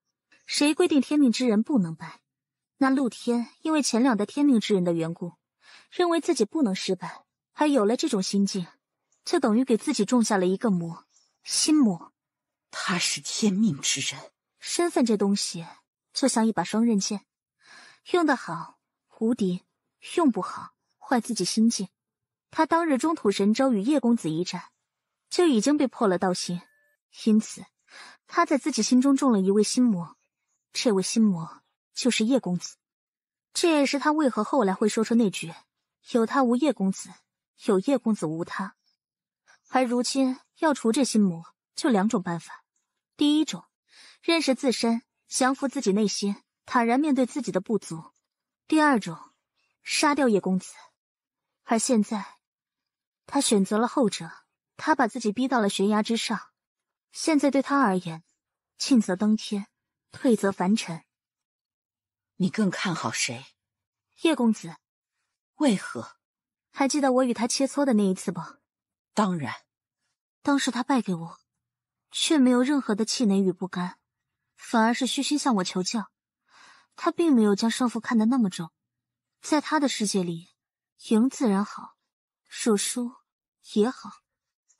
谁规定天命之人不能败？那陆天因为前2代天命之人的缘故，认为自己不能失败，还有了这种心境，就等于给自己种下了一个魔，心魔。他是天命之人，身份这东西就像一把双刃剑，用得好无敌，用不好坏自己心境。他当日中土神州与叶公子一战，就已经被破了道心，因此他在自己心中种了一位心魔，这位心魔就是叶公子。这也是他为何后来会说出那句有他无叶公子，有叶公子无他。而如今要除这心魔，就2种办法。第一种，认识自身，降服自己内心，坦然面对自己的不足。第2种，杀掉叶公子。而现在他选择了后者，他把自己逼到了悬崖之上。现在对他而言，进则登天，退则凡尘。你更看好谁？叶公子。为何？还记得我与他切磋的那一次不？当然。当时他败给我，却没有任何的气馁与不甘，反而是虚心向我求教。他并没有将胜负看得那么重，在他的世界里，赢自然好，若输也好。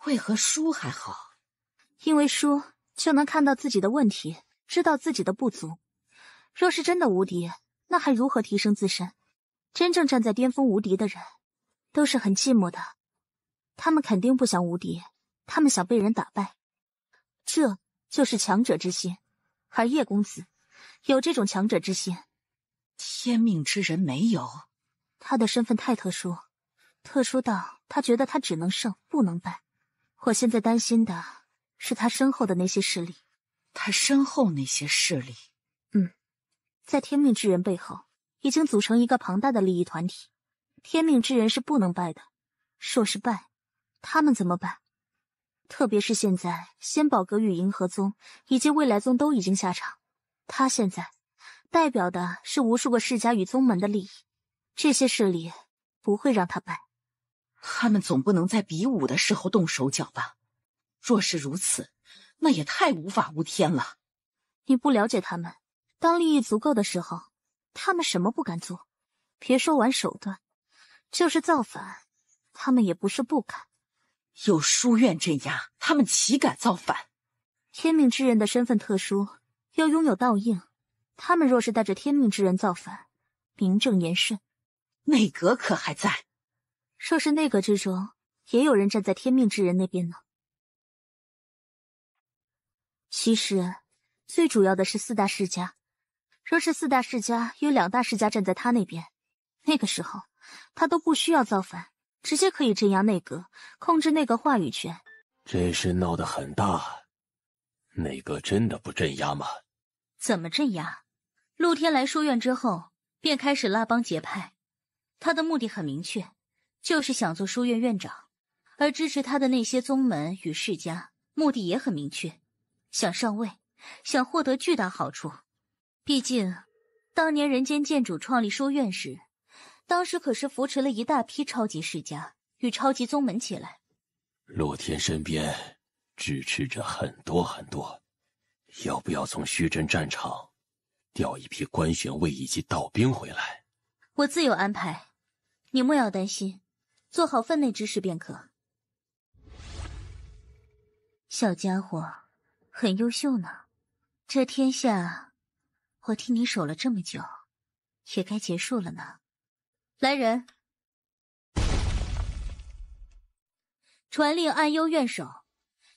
为何输还好？因为输就能看到自己的问题，知道自己的不足。若是真的无敌，那还如何提升自身？真正站在巅峰无敌的人，都是很寂寞的。他们肯定不想无敌，他们想被人打败。这就是强者之心，而叶公子有这种强者之心。天命之人没有。他的身份太特殊，特殊到他觉得他只能胜不能败。我现在担心的是他身后的那些势力。他身后那些势力？在天命之人背后已经组成一个庞大的利益团体。天命之人是不能败的，若是败，他们怎么办？特别是现在仙宝阁与银河宗以及未来宗都已经下场，他现在代表的是无数个世家与宗门的利益，这些势力不会让他败。他们总不能在比武的时候动手脚吧？若是如此，那也太无法无天了。你不了解他们，当利益足够的时候，他们什么不敢做？别说玩手段，就是造反，他们也不是不敢。有书院镇压，他们岂敢造反？天命之人的身份特殊，又拥有道印，他们若是带着天命之人造反，名正言顺。内阁可还在？若是内阁之中也有人站在天命之人那边呢？其实最主要的是四大世家，若是四大世家有2大世家站在他那边，那个时候他都不需要造反，直接可以镇压内阁，控制内阁话语权。这事闹得很大，内阁真的不镇压吗？怎么镇压？陆天来书院之后便开始拉帮结派，他的目的很明确，就是想做书院院长，而支持他的那些宗门与世家目的也很明确，想上位，想获得巨大好处。毕竟当年人间剑主创立书院时，当时可是扶持了一大批超级世家与超级宗门起来。陆天身边支持着很多很多，要不要从虚真战场调一批官选卫以及道兵回来？我自有安排，你莫要担心，做好分内之事便可。小家伙很优秀呢，这天下我替你守了这么久，也该结束了呢。来人，传令暗幽院守，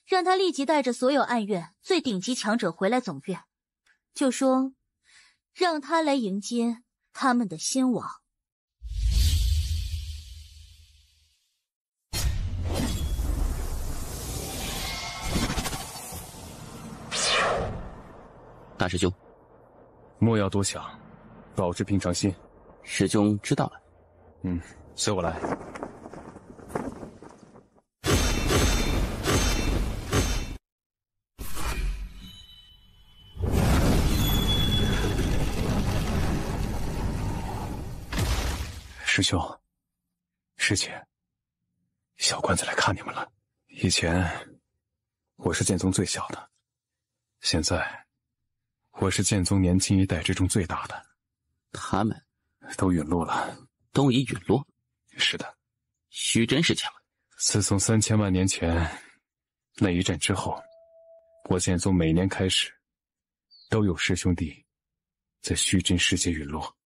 让他立即带着所有暗院最顶级强者回来总院，就说让他来迎接他们的先王。大师兄，莫要多想，保持平常心。师兄知道了。随我来。师兄，师姐，小官子来看你们了。以前我是剑宗最小的，现在我是剑宗年轻一代之中最大的。他们都陨落了。都已陨落？是的。虚真是强。自从3000万年前那一战之后，我剑宗每年开始都有师兄弟在虚真世界陨落。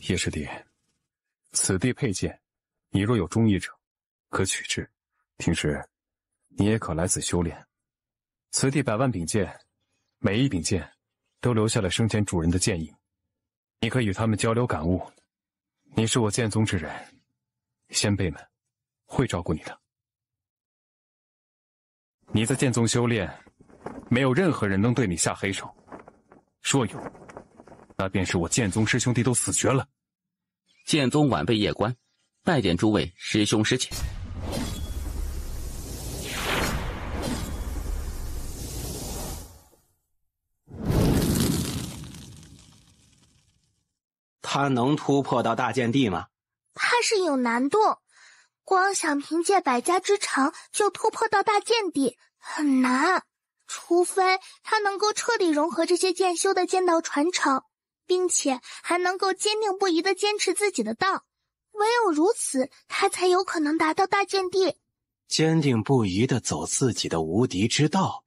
叶师弟，此地佩剑，你若有中意者，可取之。平时你也可来此修炼。此地100万柄剑，每一柄剑都留下了生前主人的剑影，你可与他们交流感悟。你是我剑宗之人，先辈们会照顾你的。你在剑宗修炼，没有任何人能对你下黑手，若有，那便是我剑宗师兄弟都死绝了。剑宗晚辈叶关拜见诸位师兄师姐。他能突破到大剑地吗？怕是有难度，光想凭借百家之长就突破到大剑地很难，除非他能够彻底融合这些剑修的剑道传承，并且还能够坚定不移地坚持自己的道，唯有如此，他才有可能达到大剑地。坚定不移地走自己的无敌之道。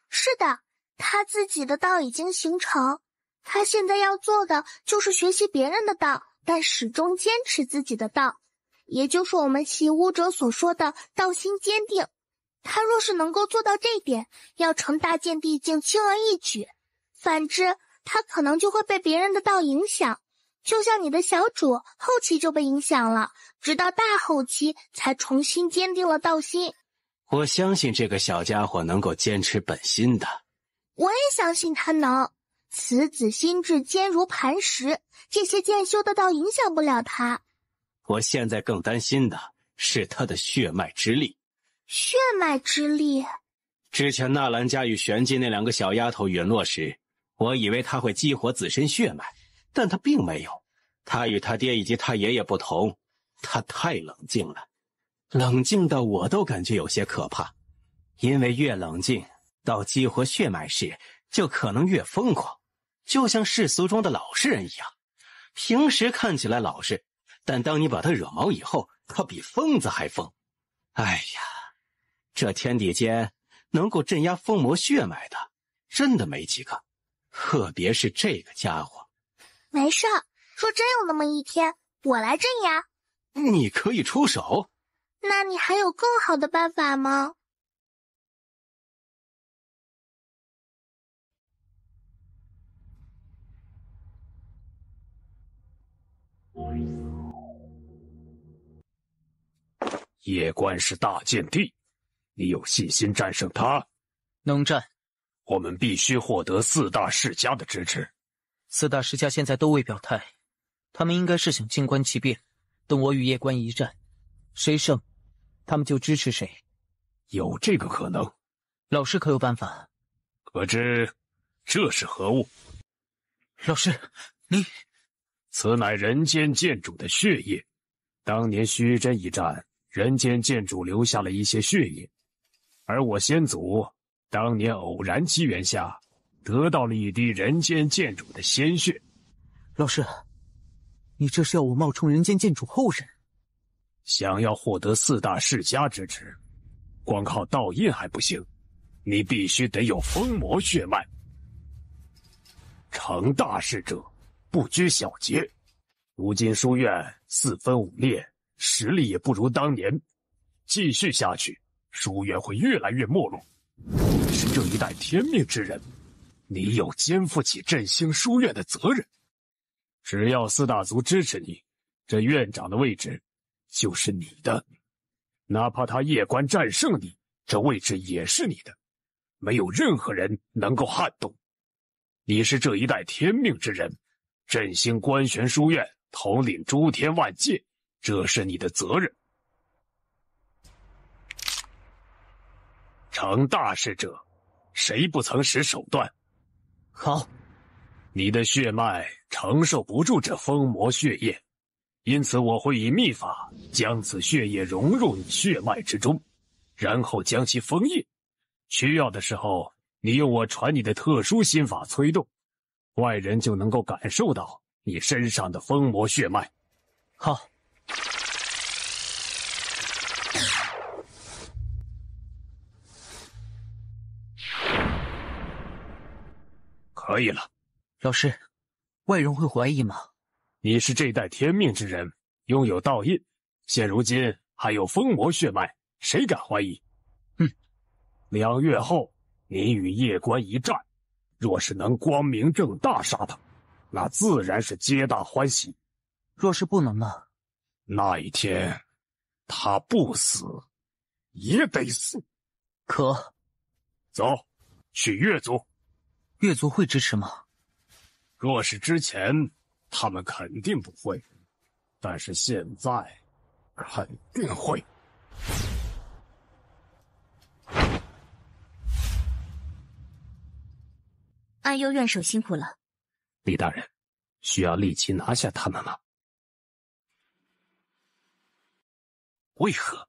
是的，他自己的道已经形成，他现在要做的就是学习别人的道，但始终坚持自己的道，也就是我们习武者所说的道心坚定。他若是能够做到这一点，要成大剑地境轻而易举，反之他可能就会被别人的道影响，就像你的小主后期就被影响了，直到大后期才重新坚定了道心。我相信这个小家伙能够坚持本心的。我也相信他能，此子心智坚如磐石，这些剑修的道影响不了他。我现在更担心的是他的血脉之力。血脉之力？之前纳兰家与玄机那两个小丫头陨落时，我以为他会激活自身血脉，但他并没有。他与他爹以及他爷爷不同，他太冷静了，冷静到我都感觉有些可怕。因为越冷静，到激活血脉时就可能越疯狂，就像世俗中的老实人一样。平时看起来老实，但当你把他惹毛以后，他比疯子还疯。哎呀，这天地间能够镇压疯魔血脉的真的没几个，特别是这个家伙。没事，若真有那么一天，我来镇压。你可以出手？那你还有更好的办法吗？夜观是大剑帝，你有信心战胜他？能战。我们必须获得四大世家的支持。四大世家现在都未表态，他们应该是想静观其变，等我与夜观一战，谁胜，他们就支持谁。有这个可能？老师可有办法？可知这是何物？老师，你……此乃人间剑主的血液。当年虚真一战，人间剑主留下了一些血液，而我先祖当年偶然机缘下得到了一滴人间剑主的鲜血。老师，你这是要我冒充人间剑主后人？想要获得四大世家支持，光靠道印还不行，你必须得有疯魔血脉。成大事者不拘小节，如今书院四分五裂，实力也不如当年，继续下去，书院会越来越没落。你是这一代天命之人，你有肩负起振兴书院的责任。只要四大族支持你，这院长的位置就是你的。哪怕他夜观战胜你，这位置也是你的，没有任何人能够撼动。你是这一代天命之人，振兴观玄书院，统领诸天万界，这是你的责任。成大事者，谁不曾使手段？好，你的血脉承受不住这疯魔血液，因此我会以秘法将此血液融入你血脉之中，然后将其封印。需要的时候，你用我传你的特殊心法催动，外人就能够感受到你身上的疯魔血脉。好。可以了。老师，外人会怀疑吗？你是这代天命之人，拥有道印，现如今还有疯魔血脉，谁敢怀疑？2月后，你与夜观一战，若是能光明正大杀他，那自然是皆大欢喜。若是不能呢？那一天，他不死，也得死。可，走，去月族。月族会支持吗？若是之前，他们肯定不会。但是现在，肯定会。安幽院守辛苦了。李大人，需要立即拿下他们吗？为何？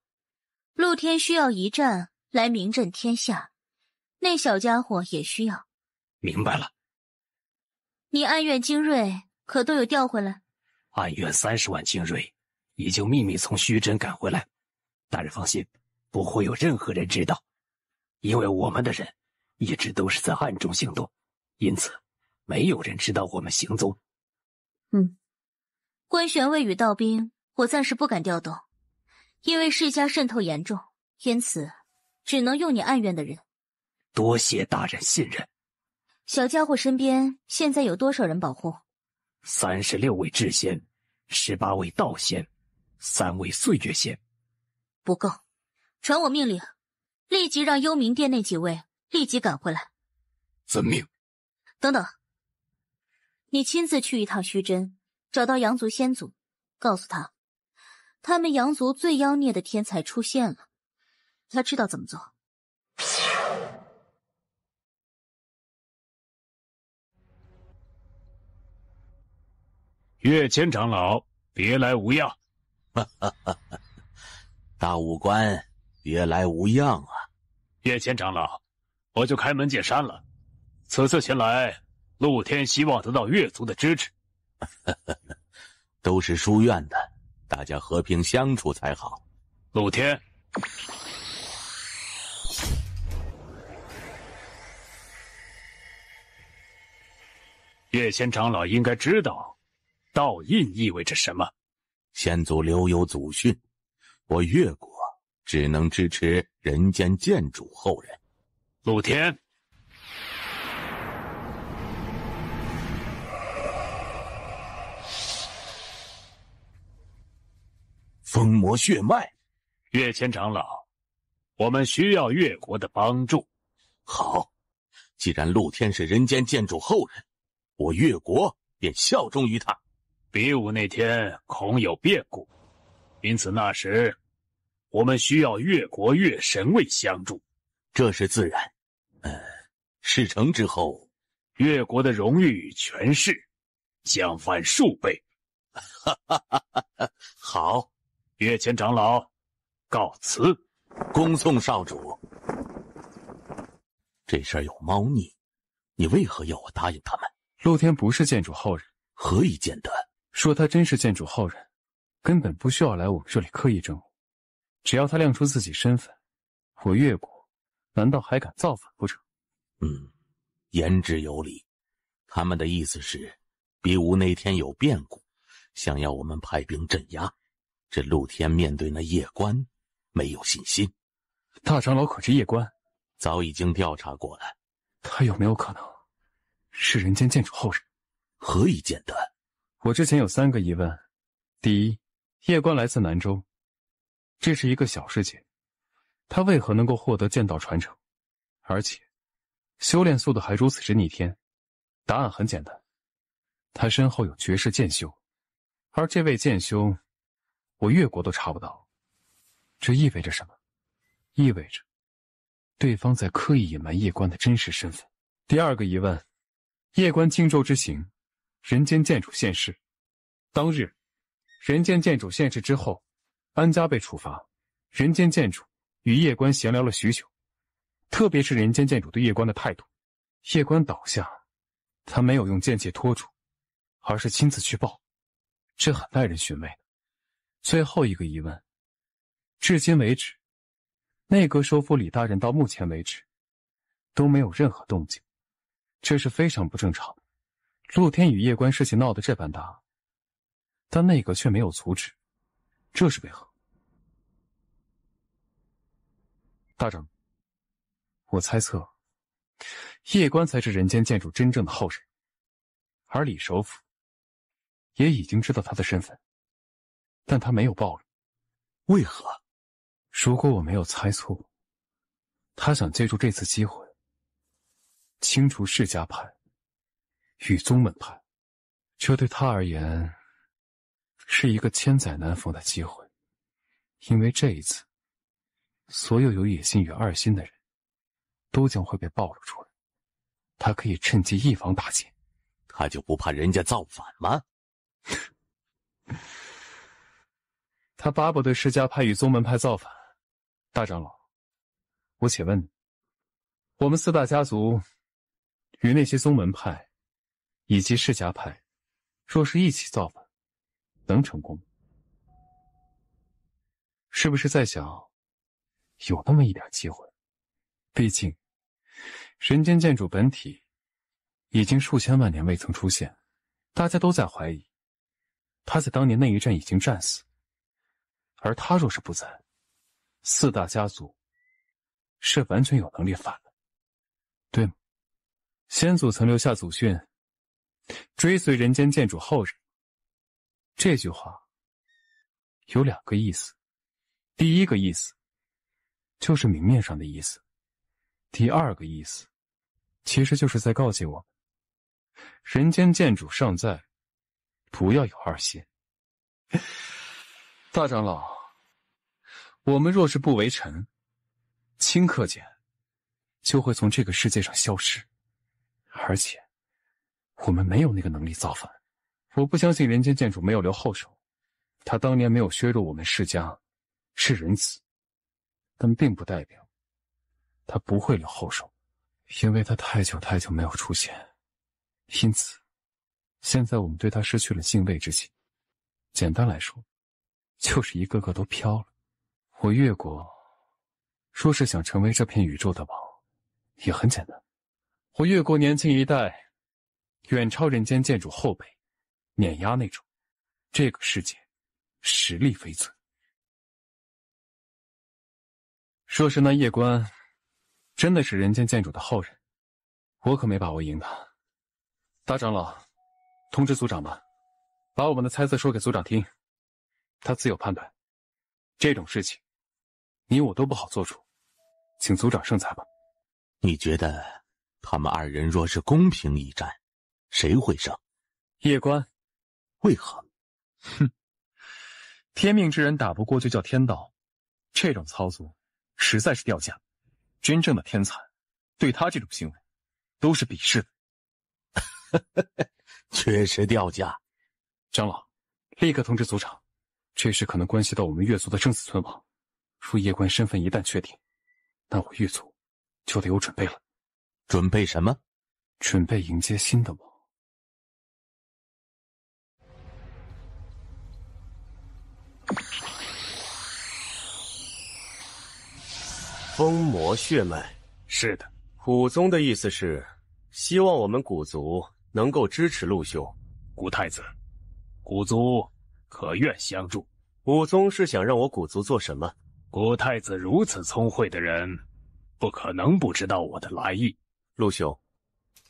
陆天需要一战来名震天下，那小家伙也需要。明白了。你暗院精锐可都有调回来？暗院30万精锐已经秘密从虚真赶回来，大人放心，不会有任何人知道，因为我们的人一直都是在暗中行动，因此没有人知道我们行踪。关玄卫与道兵我暂时不敢调动，因为世家渗透严重，因此只能用你暗院的人。多谢大人信任。小家伙身边现在有多少人保护？36位智仙，18位道仙，3位岁月仙。不够，传我命令，立即让幽冥殿那几位立即赶回来。遵命。等等，你亲自去一趟虚真，找到阳族先祖，告诉他，他们阳族最妖孽的天才出现了，他知道怎么做。岳谦长老，别来无恙。大武官，别来无恙啊！岳谦长老，我就开门见山了，此次前来，陆天希望得到岳族的支持。都是书院的，大家和平相处才好。陆天，岳谦长老应该知道道印意味着什么。先祖留有祖训，我越国只能支持人间剑主后人。陆天，封魔血脉。岳谦长老，我们需要越国的帮助。好，既然陆天是人间剑主后人，我越国便效忠于他。比武那天恐有变故，因此那时我们需要越国越神卫相助。这是自然。事成之后，越国的荣誉与权势将翻数倍。好，岳谦长老，告辞。恭送少主。这事儿有猫腻，你为何要我答应他们？陆天不是剑主后人，何以见得？说他真是剑主后人，根本不需要来我们这里刻意征务，只要他亮出自己身份，我越国难道还敢造反不成？言之有理。他们的意思是，比武那天有变故，想要我们派兵镇压。这陆天面对那夜官没有信心。大长老可知夜官？早已经调查过了。他有没有可能是人间剑主后人？何以见得？我之前有3个疑问。第一，夜官来自南州，这是一个小世界，他为何能够获得剑道传承，而且修炼速度还如此之逆天？答案很简单，他身后有绝世剑修，而这位剑修我越国都查不到。这意味着什么？意味着对方在刻意隐瞒夜官的真实身份。第2个疑问，夜官荆州之行，人间剑主现世，当日人间剑主现世之后，安家被处罚，人间剑主与夜官闲聊了许久，特别是人间剑主对夜官的态度。夜官倒下，他没有用剑气拖住，而是亲自去报，这很耐人寻味。最后一个疑问，至今为止，内阁首辅李大人到目前为止都没有任何动静，这是非常不正常的。陆天与夜官事情闹得这般大，但内阁却没有阻止，这是为何？大长，我猜测夜官才是人间剑主真正的后人，而李首辅也已经知道他的身份，但他没有暴露。为何？如果我没有猜错，他想借助这次机会清除世家派与宗门派，这对他而言是一个千载难逢的机会。因为这一次，所有有野心与二心的人，都将会被暴露出来。他可以趁机一网打尽。他就不怕人家造反吗？他巴不得释迦派与宗门派造反。大长老，我且问你，我们四大家族与那些宗门派以及释迦派，若是一起造反，能成功吗？是不是在想有那么一点机会？毕竟人间剑主本体已经数千万年未曾出现，大家都在怀疑他在当年那一战已经战死，而他若是不在，四大家族是完全有能力反的，对吗？先祖曾留下祖训，追随人间剑主后人。这句话有2个意思，第一个意思就是明面上的意思，第2个意思其实就是在告诫我们，人间剑主尚在，不要有二心。大长老，我们若是不为臣，顷刻间就会从这个世界上消失，而且我们没有那个能力造反。我不相信人间剑主没有留后手，他当年没有削弱我们释迦是仁慈，但并不代表他不会留后手，因为他太久太久没有出现，因此现在我们对他失去了敬畏之心。简单来说，就是一个个都飘了。我越国若是想成为这片宇宙的王，也很简单，我越国年轻一代远超人间剑主后辈，碾压那种，这个世界实力非存。若是那夜观真的是人间剑主的后人，我可没把握赢他。大长老，通知族长吧，把我们的猜测说给族长听，他自有判断。这种事情你我都不好做主，请族长圣裁吧。你觉得他们2人若是公平一战，谁会胜？夜观。为何？哼，天命之人打不过就叫天道，这种操作实在是掉价。真正的天才对他这种行为都是鄙视的。确实掉价。长老，立刻通知族长，这事可能关系到我们越族的生死存亡。若夜观身份一旦确定，那我越族就得有准备了。准备什么？准备迎接新的王。封魔血脉。是的，古宗的意思是希望我们古族能够支持陆兄。古太子，古族可愿相助？武宗是想让我古族做什么？古太子如此聪慧的人，不可能不知道我的来意。陆兄，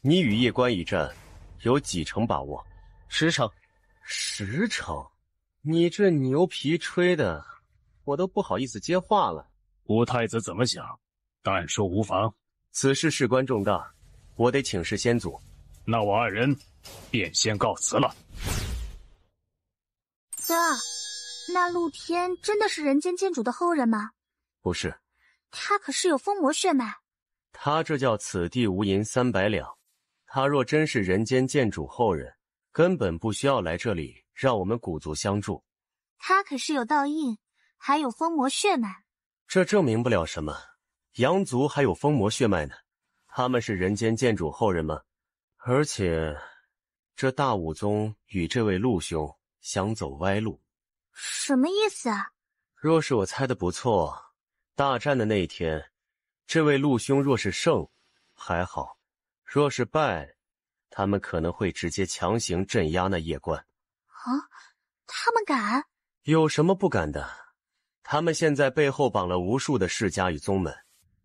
你与夜观一战，有几成把握？10成。10成？你这牛皮吹的，我都不好意思接话了。古太子怎么想？但说无妨。此事事关重大，我得请示先祖。那我2人便先告辞了。哥，那陆天真的是人间剑主的后人吗？不是，他可是有封魔血脉。他这叫此地无银300两。他若真是人间剑主后人，根本不需要来这里让我们古族相助。他可是有道印，还有封魔血脉。这证明不了什么。阳族还有封魔血脉呢，他们是人间剑主后人吗？而且这大武宗与这位陆兄想走歪路。什么意思啊？若是我猜的不错，大战的那一天，这位陆兄若是胜还好，若是败，他们可能会直接强行镇压那夜观。啊，他们敢？有什么不敢的？他们现在背后绑了无数的世家与宗门，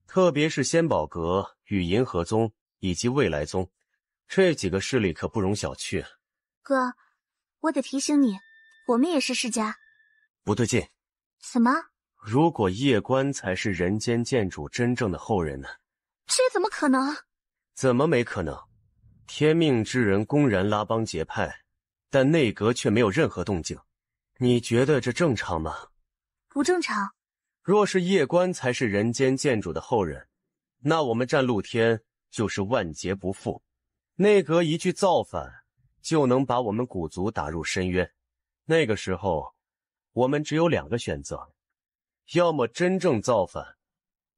特别是仙宝阁与银河宗以及未来宗，这几个势力可不容小觑。哥，我得提醒你，我们也是世家。不对劲。怎么？如果夜观才是人间剑主真正的后人呢？这怎么可能？怎么没可能？天命之人公然拉帮结派，但内阁却没有任何动静，你觉得这正常吗？不正常。若是夜观才是人间建主的后人，那我们战露天就是万劫不复。内阁一句造反，就能把我们古族打入深渊。那个时候，我们只有2个选择：要么真正造反，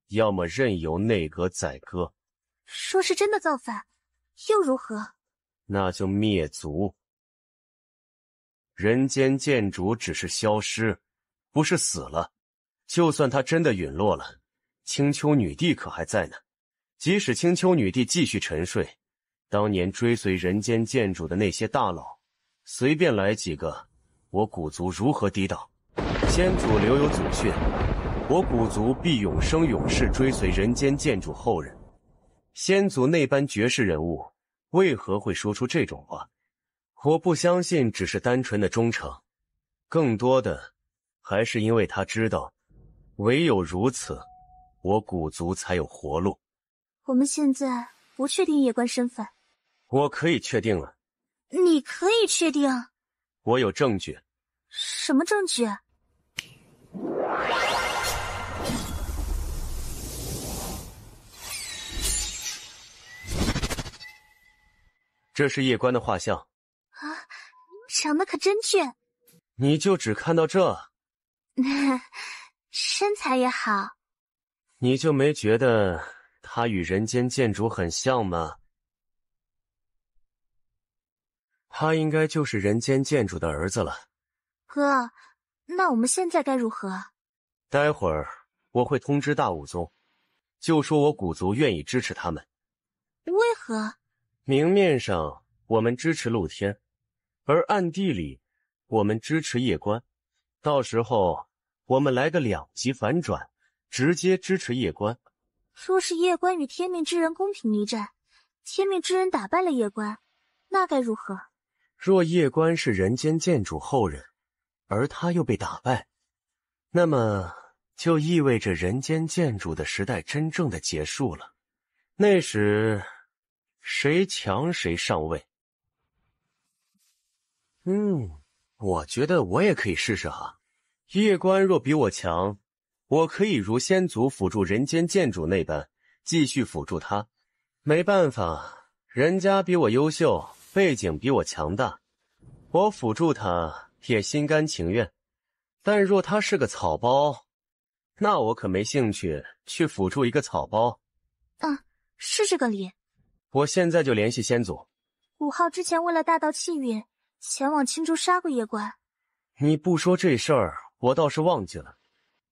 要么任由内阁宰割。说是真的造反，又如何？那就灭族。人间建主只是消失，不是死了。就算他真的陨落了，青丘女帝可还在呢。即使青丘女帝继续沉睡，当年追随人间建主的那些大佬，随便来几个，我古族如何抵挡？先祖留有祖训，我古族必永生永世追随人间建主后人。先祖那般绝世人物，为何会说出这种话？我不相信只是单纯的忠诚，更多的还是因为他知道，唯有如此，我古族才有活路。我们现在不确定夜观身份。我可以确定了。你可以确定？我有证据。什么证据？这是夜观的画像。啊，长得可真俊。你就只看到这？身材也好。你就没觉得他与人间建主很像吗？他应该就是人间建主的儿子了。哥，那我们现在该如何？待会儿我会通知大武宗，就说我古族愿意支持他们。为何？明面上我们支持露天，而暗地里我们支持夜观。到时候我们来个2极反转，直接支持夜观。若是夜观与天命之人公平一战，天命之人打败了夜观，那该如何？若夜观是人间建主后人，而他又被打败，那么就意味着人间建主的时代真正的结束了。那时谁强谁上位。我觉得我也可以试试哈。夜观若比我强，我可以如先祖辅助人间建主那般继续辅助他。没办法，人家比我优秀，背景比我强大，我辅助他也心甘情愿。但若他是个草包，那我可没兴趣去辅助一个草包。是这个理。我现在就联系先祖。5号之前为了大道气运，前往青州杀过夜观。你不说这事儿，我倒是忘记了。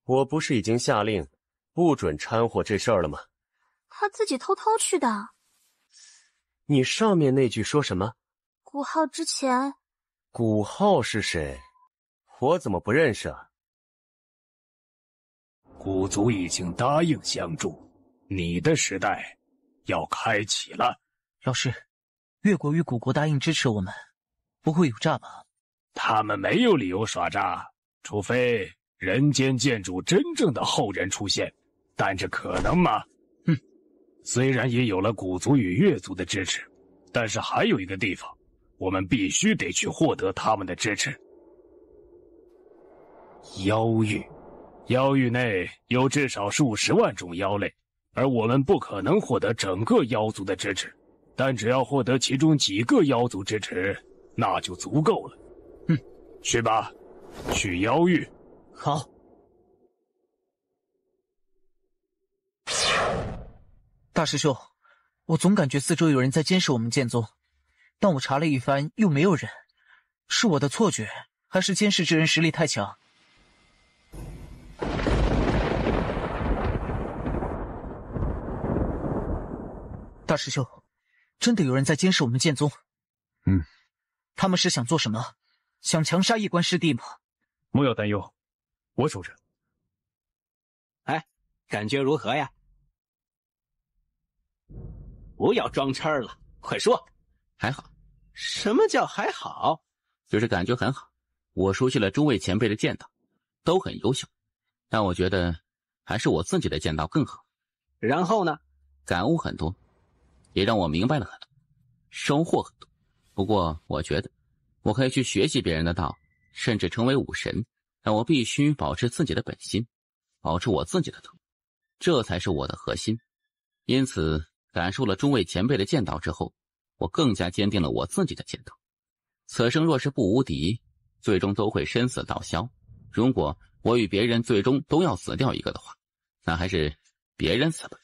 我不是已经下令不准掺和这事儿了吗？他自己偷偷去的。你上面那句说什么5号之前。古浩是谁？我怎么不认识啊？古族已经答应相助，你的时代要开启了。老师，越国与古国答应支持我们，不会有诈吧？他们没有理由耍诈，除非人间建主真正的后人出现，但这可能吗？虽然也有了古族与越族的支持，但是还有一个地方，我们必须得去获得他们的支持。妖域，妖域内有至少数十万种妖类，而我们不可能获得整个妖族的支持，但只要获得其中几个妖族支持，那就足够了。去吧，去妖域。好。大师兄，我总感觉四周有人在监视我们剑宗，但我查了一番又没有人，是我的错觉，还是监视之人实力太强？大师兄，真的有人在监视我们剑宗？他们是想做什么？想强杀夜观师弟吗？莫要担忧，我守着。感觉如何呀？不要装叉了，快说。还好。什么叫还好？就是感觉很好。我熟悉了诸位前辈的剑道，都很优秀，但我觉得还是我自己的剑道更好。然后呢？感悟很多，也让我明白了很多，收获很多。不过我觉得我可以去学习别人的道，甚至成为武神，但我必须保持自己的本心，保持我自己的头，这才是我的核心。因此，感受了诸位前辈的剑道之后，我更加坚定了我自己的剑道。此生若是不无敌，最终都会身死道消。如果我与别人最终都要死掉一个的话，那还是别人死吧。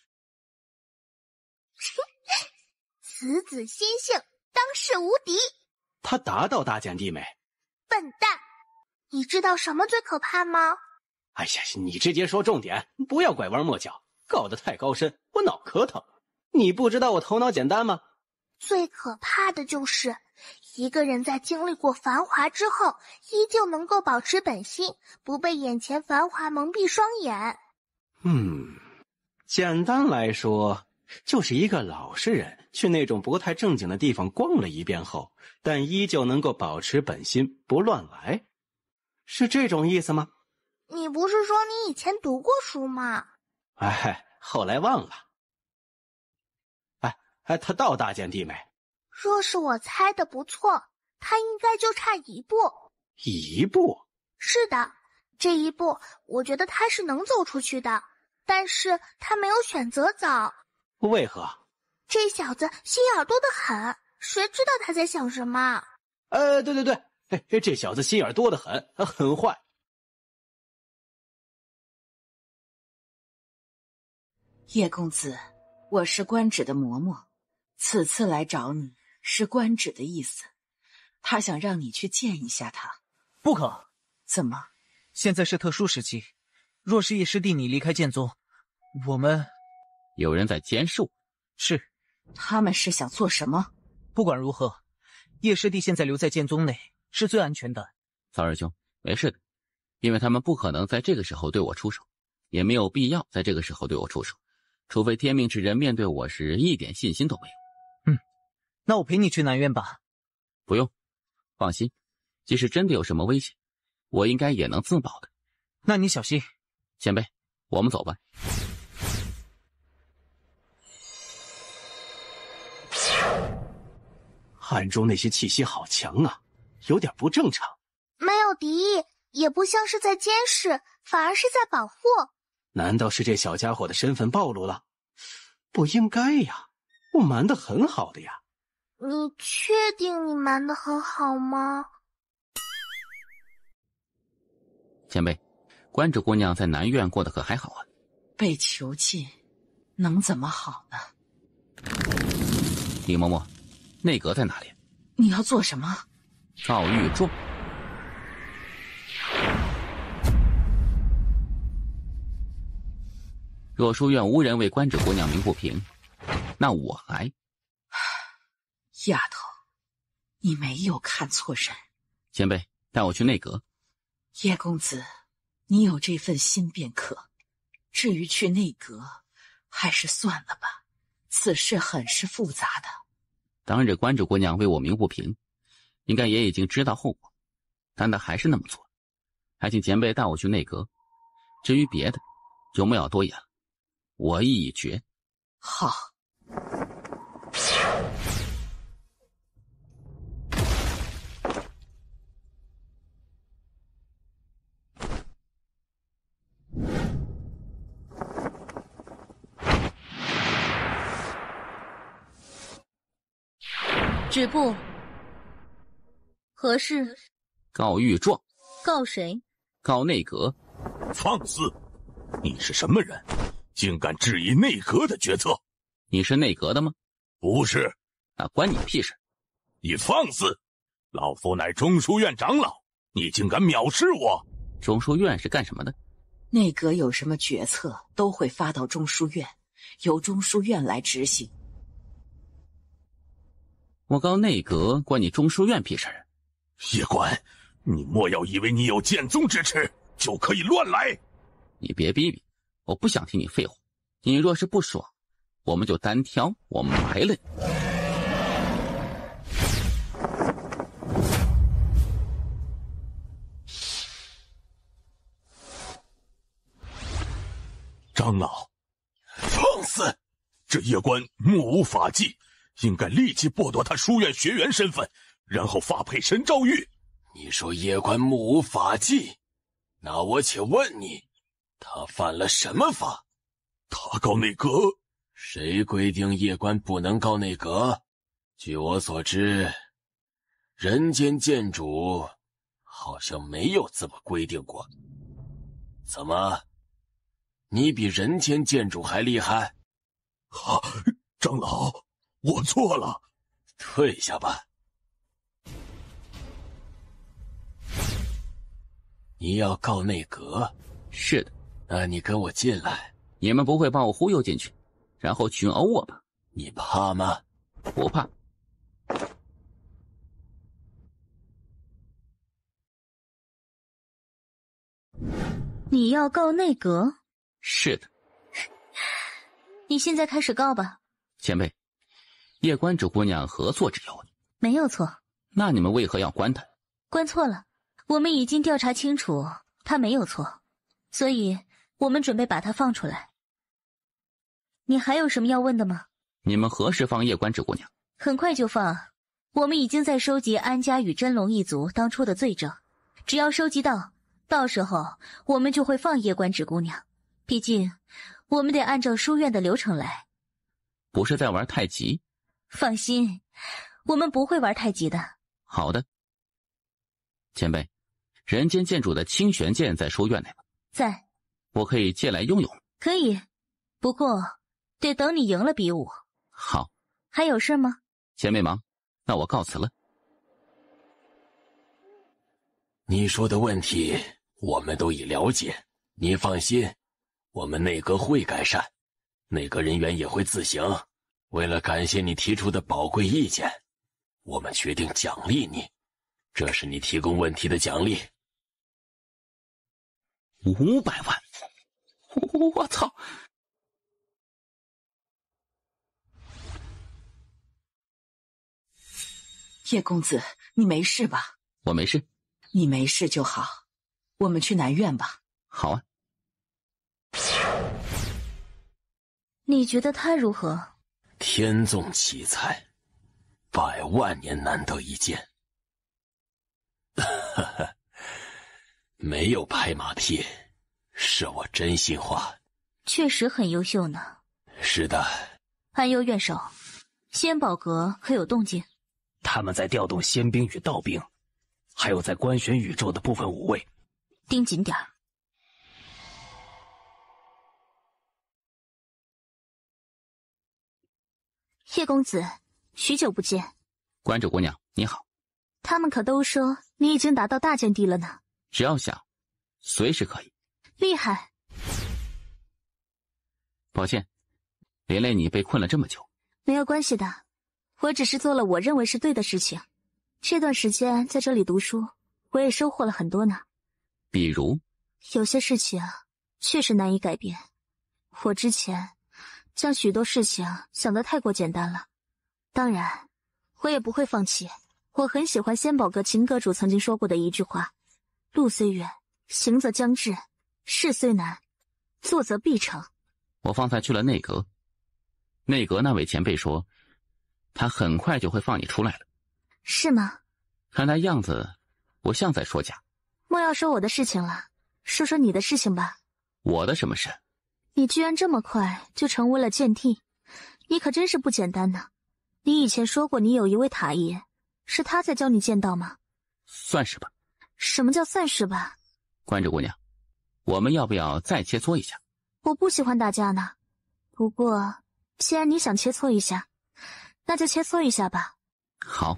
此子心性，当世无敌。他达到大剑帝没？笨蛋，你知道什么最可怕吗？哎呀，你直接说重点，不要拐弯抹角，搞得太高深，我脑壳疼。你不知道我头脑简单吗？最可怕的就是一个人在经历过繁华之后，依旧能够保持本心，不被眼前繁华蒙蔽双眼。简单来说，就是一个老实人去那种不太正经的地方逛了一遍后，但依旧能够保持本心，不乱来，是这种意思吗？你不是说你以前读过书吗？哎，后来忘了。他到大剑帝没？若是我猜的不错，他应该就差一步。一步？是的，这一步我觉得他是能走出去的，但是他没有选择走。为何？这小子心眼多得很，谁知道他在想什么？对，这小子心眼多得很，很坏。叶公子，我是官职的嬷嬷，此次来找你是官职的意思，他想让你去见一下他。不可。怎么？现在是特殊时期，若是叶师弟你离开剑宗，我们……有人在监视我。是。他们是想做什么？不管如何，叶师弟现在留在剑宗内是最安全的。曹师兄，没事的，因为他们不可能在这个时候对我出手，也没有必要在这个时候对我出手，除非天命之人面对我时一点信心都没有。那我陪你去南院吧。不用，放心，即使真的有什么危险，我应该也能自保的。那你小心。前辈，我们走吧。暗中那些气息好强啊，有点不正常。没有敌意，也不像是在监视，反而是在保护。难道是这小家伙的身份暴露了？不应该呀，我瞒得很好的呀。你确定你瞒得很好吗？前辈，关芷姑娘在南院过得可还好啊？被囚禁，能怎么好呢？李嬷嬷，内阁在哪里？你要做什么？赵玉柱。若书院无人为关芷姑娘鸣不平，那我来。丫头，你没有看错人。前辈，带我去内阁。叶公子，你有这份心便可。至于去内阁，还是算了吧，此事很是复杂的。当日关芷姑娘为我鸣不平，应该也已经知道后果，但她还是那么做。还请前辈带我去内阁。至于别的，就莫要多言了，我意已决。好。止步。何事？告御状。告谁？告内阁。放肆！你是什么人，竟敢质疑内阁的决策？你是内阁的吗？不是。那关你屁事！你放肆！老夫乃中书院长老，你竟敢藐视我！中书院是干什么的？内阁有什么决策都会发到中书院，由中书院来执行。我告内阁，关你中书院屁事？叶官，你莫要以为你有剑宗之耻就可以乱来。你别逼逼，我不想听你废话。你若是不爽，我们就单挑，我埋了你。长老，放肆！这叶官目无法纪，应该立即剥夺他书院学员身份，然后发配神诏狱。你说叶官目无法纪，那我且问你，他犯了什么法？他告内阁。谁规定夜官不能告内阁？据我所知，人间剑主好像没有这么规定过。怎么，你比人间剑主还厉害？长老，我错了。退下吧。你要告内阁？是的。那你跟我进来。你们不会把我忽悠进去，然后群殴我吧？你怕吗？不怕。你要告内阁？是的。你现在开始告吧。前辈，叶关这姑娘何错之有？没有错。那你们为何要关她？关错了，我们已经调查清楚，她没有错，所以我们准备把她放出来。你还有什么要问的吗？你们何时放叶关这姑娘？很快就放。我们已经在收集安家与真龙一族当初的罪证，只要收集到时候我们就会放叶关这姑娘。毕竟我们得按照书院的流程来。不是在玩太极？放心，我们不会玩太极的。好的。前辈，人间剑主的清玄剑在书院内吗？在。我可以借来用用。可以，不过得等你赢了比武。好。还有事吗？前辈忙，那我告辞了。你说的问题我们都已了解，你放心，我们内阁会改善，内阁人员也会自省。为了感谢你提出的宝贵意见，我们决定奖励你，这是你提供问题的奖励。500万！我操！叶公子，你没事吧？我没事。你没事就好，我们去南院吧。好啊。你觉得他如何？天纵奇才，100万年难得一见。没有拍马屁，是我真心话。确实很优秀呢。是的。安幽院首，仙宝阁可有动静？他们在调动仙兵与道兵，还有在观选宇宙的部分武卫。盯紧点儿。叶公子，许久不见。关主姑娘，你好。他们可都说你已经达到大剑帝了呢。只要想，随时可以。厉害。抱歉，连累你被困了这么久。没有关系的，我只是做了我认为是对的事情。这段时间在这里读书，我也收获了很多呢。比如？有些事情确实难以改变。我之前将许多事情想得太过简单了。当然，我也不会放弃。我很喜欢仙宝阁秦阁主曾经说过的一句话：路虽远，行则将至；事虽难，做则必成。我方才去了内阁，内阁那位前辈说，他很快就会放你出来了。是吗？看他样子，不像在说假。莫要说我的事情了，说说你的事情吧。我的什么事？你居然这么快就成为了剑帝，你可真是不简单呢。你以前说过你有一位塔爷，是他在教你剑道吗？算是吧。什么叫算是吧？关主姑娘，我们要不要再切磋一下？我不喜欢打架呢。不过既然你想切磋一下，那就切磋一下吧。好。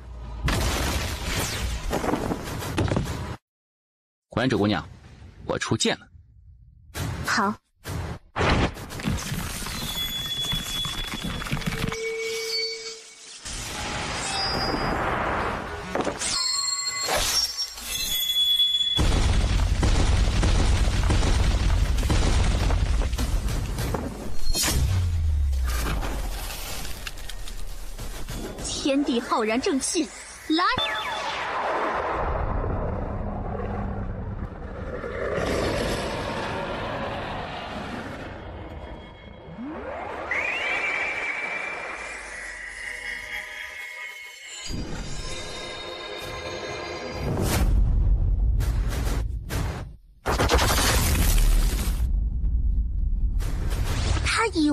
关主姑娘，我出剑了。好。天地浩然正气，来！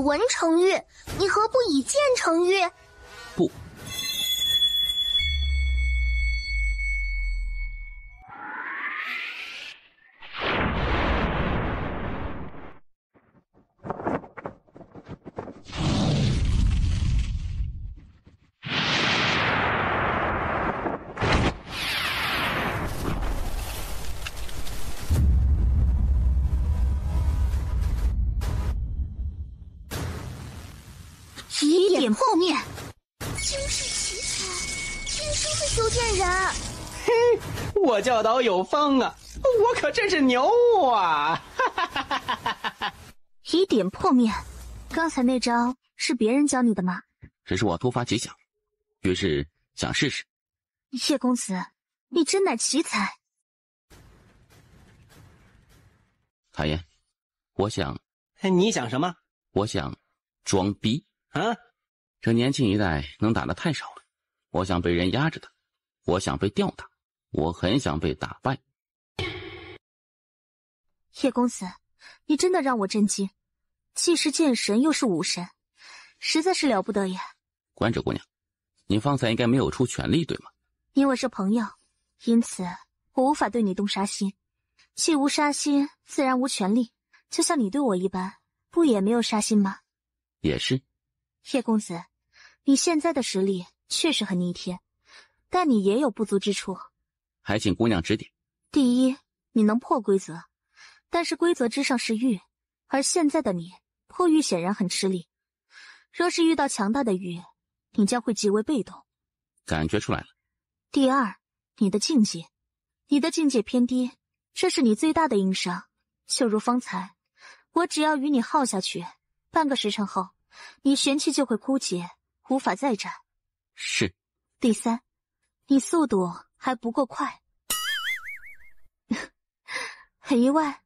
文成玉，你何不以剑成玉？不。以点破灭，惊世奇才，天生的修剑人。嘿，我教导有方啊，我可真是牛啊！以点破灭，刚才那招是别人教你的吗？只是我突发奇想，于是想试试。叶公子，你真乃奇才。海燕，我想，你想什么？我想装逼啊！这年轻一代能打的太少了，我想被人压着打，我想被吊打，我很想被打败。叶公子，你真的让我震惊，既是剑神又是武神，实在是了不得呀！关着姑娘，你方才应该没有出全力，对吗？因为是朋友，因此我无法对你动杀心。既无杀心，自然无权利。就像你对我一般，不也没有杀心吗？也是。叶公子，你现在的实力确实很逆天，但你也有不足之处，还请姑娘指点。第一，你能破规则，但是规则之上是玉，而现在的你破玉显然很吃力。若是遇到强大的玉，你将会极为被动。感觉出来了。第二，你的境界偏低，这是你最大的硬伤。就如方才，我只要与你耗下去，半个时辰后，你玄气就会枯竭，无法再战。是。第三，你速度还不够快。很意外，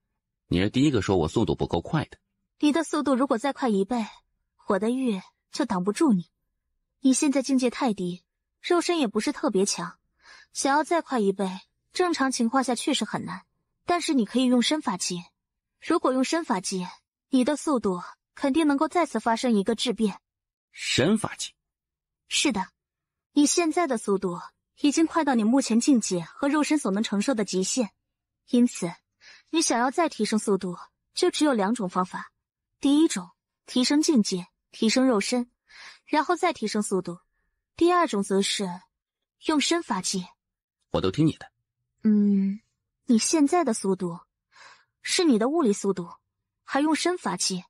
你是第一个说我速度不够快的。你的速度如果再快1倍，我的玉就挡不住你。你现在境界太低，肉身也不是特别强，想要再快1倍，正常情况下确实很难。但是你可以用身法技，如果用身法技，你的速度肯定能够再次发生一个质变。身法技？是的，你现在的速度已经快到你目前境界和肉身所能承受的极限，因此你想要再提升速度，就只有2种方法。第一种，提升境界，提升肉身，然后再提升速度。第二种则是用身法技。我都听你的。你现在的速度是你的物理速度，还用身法技，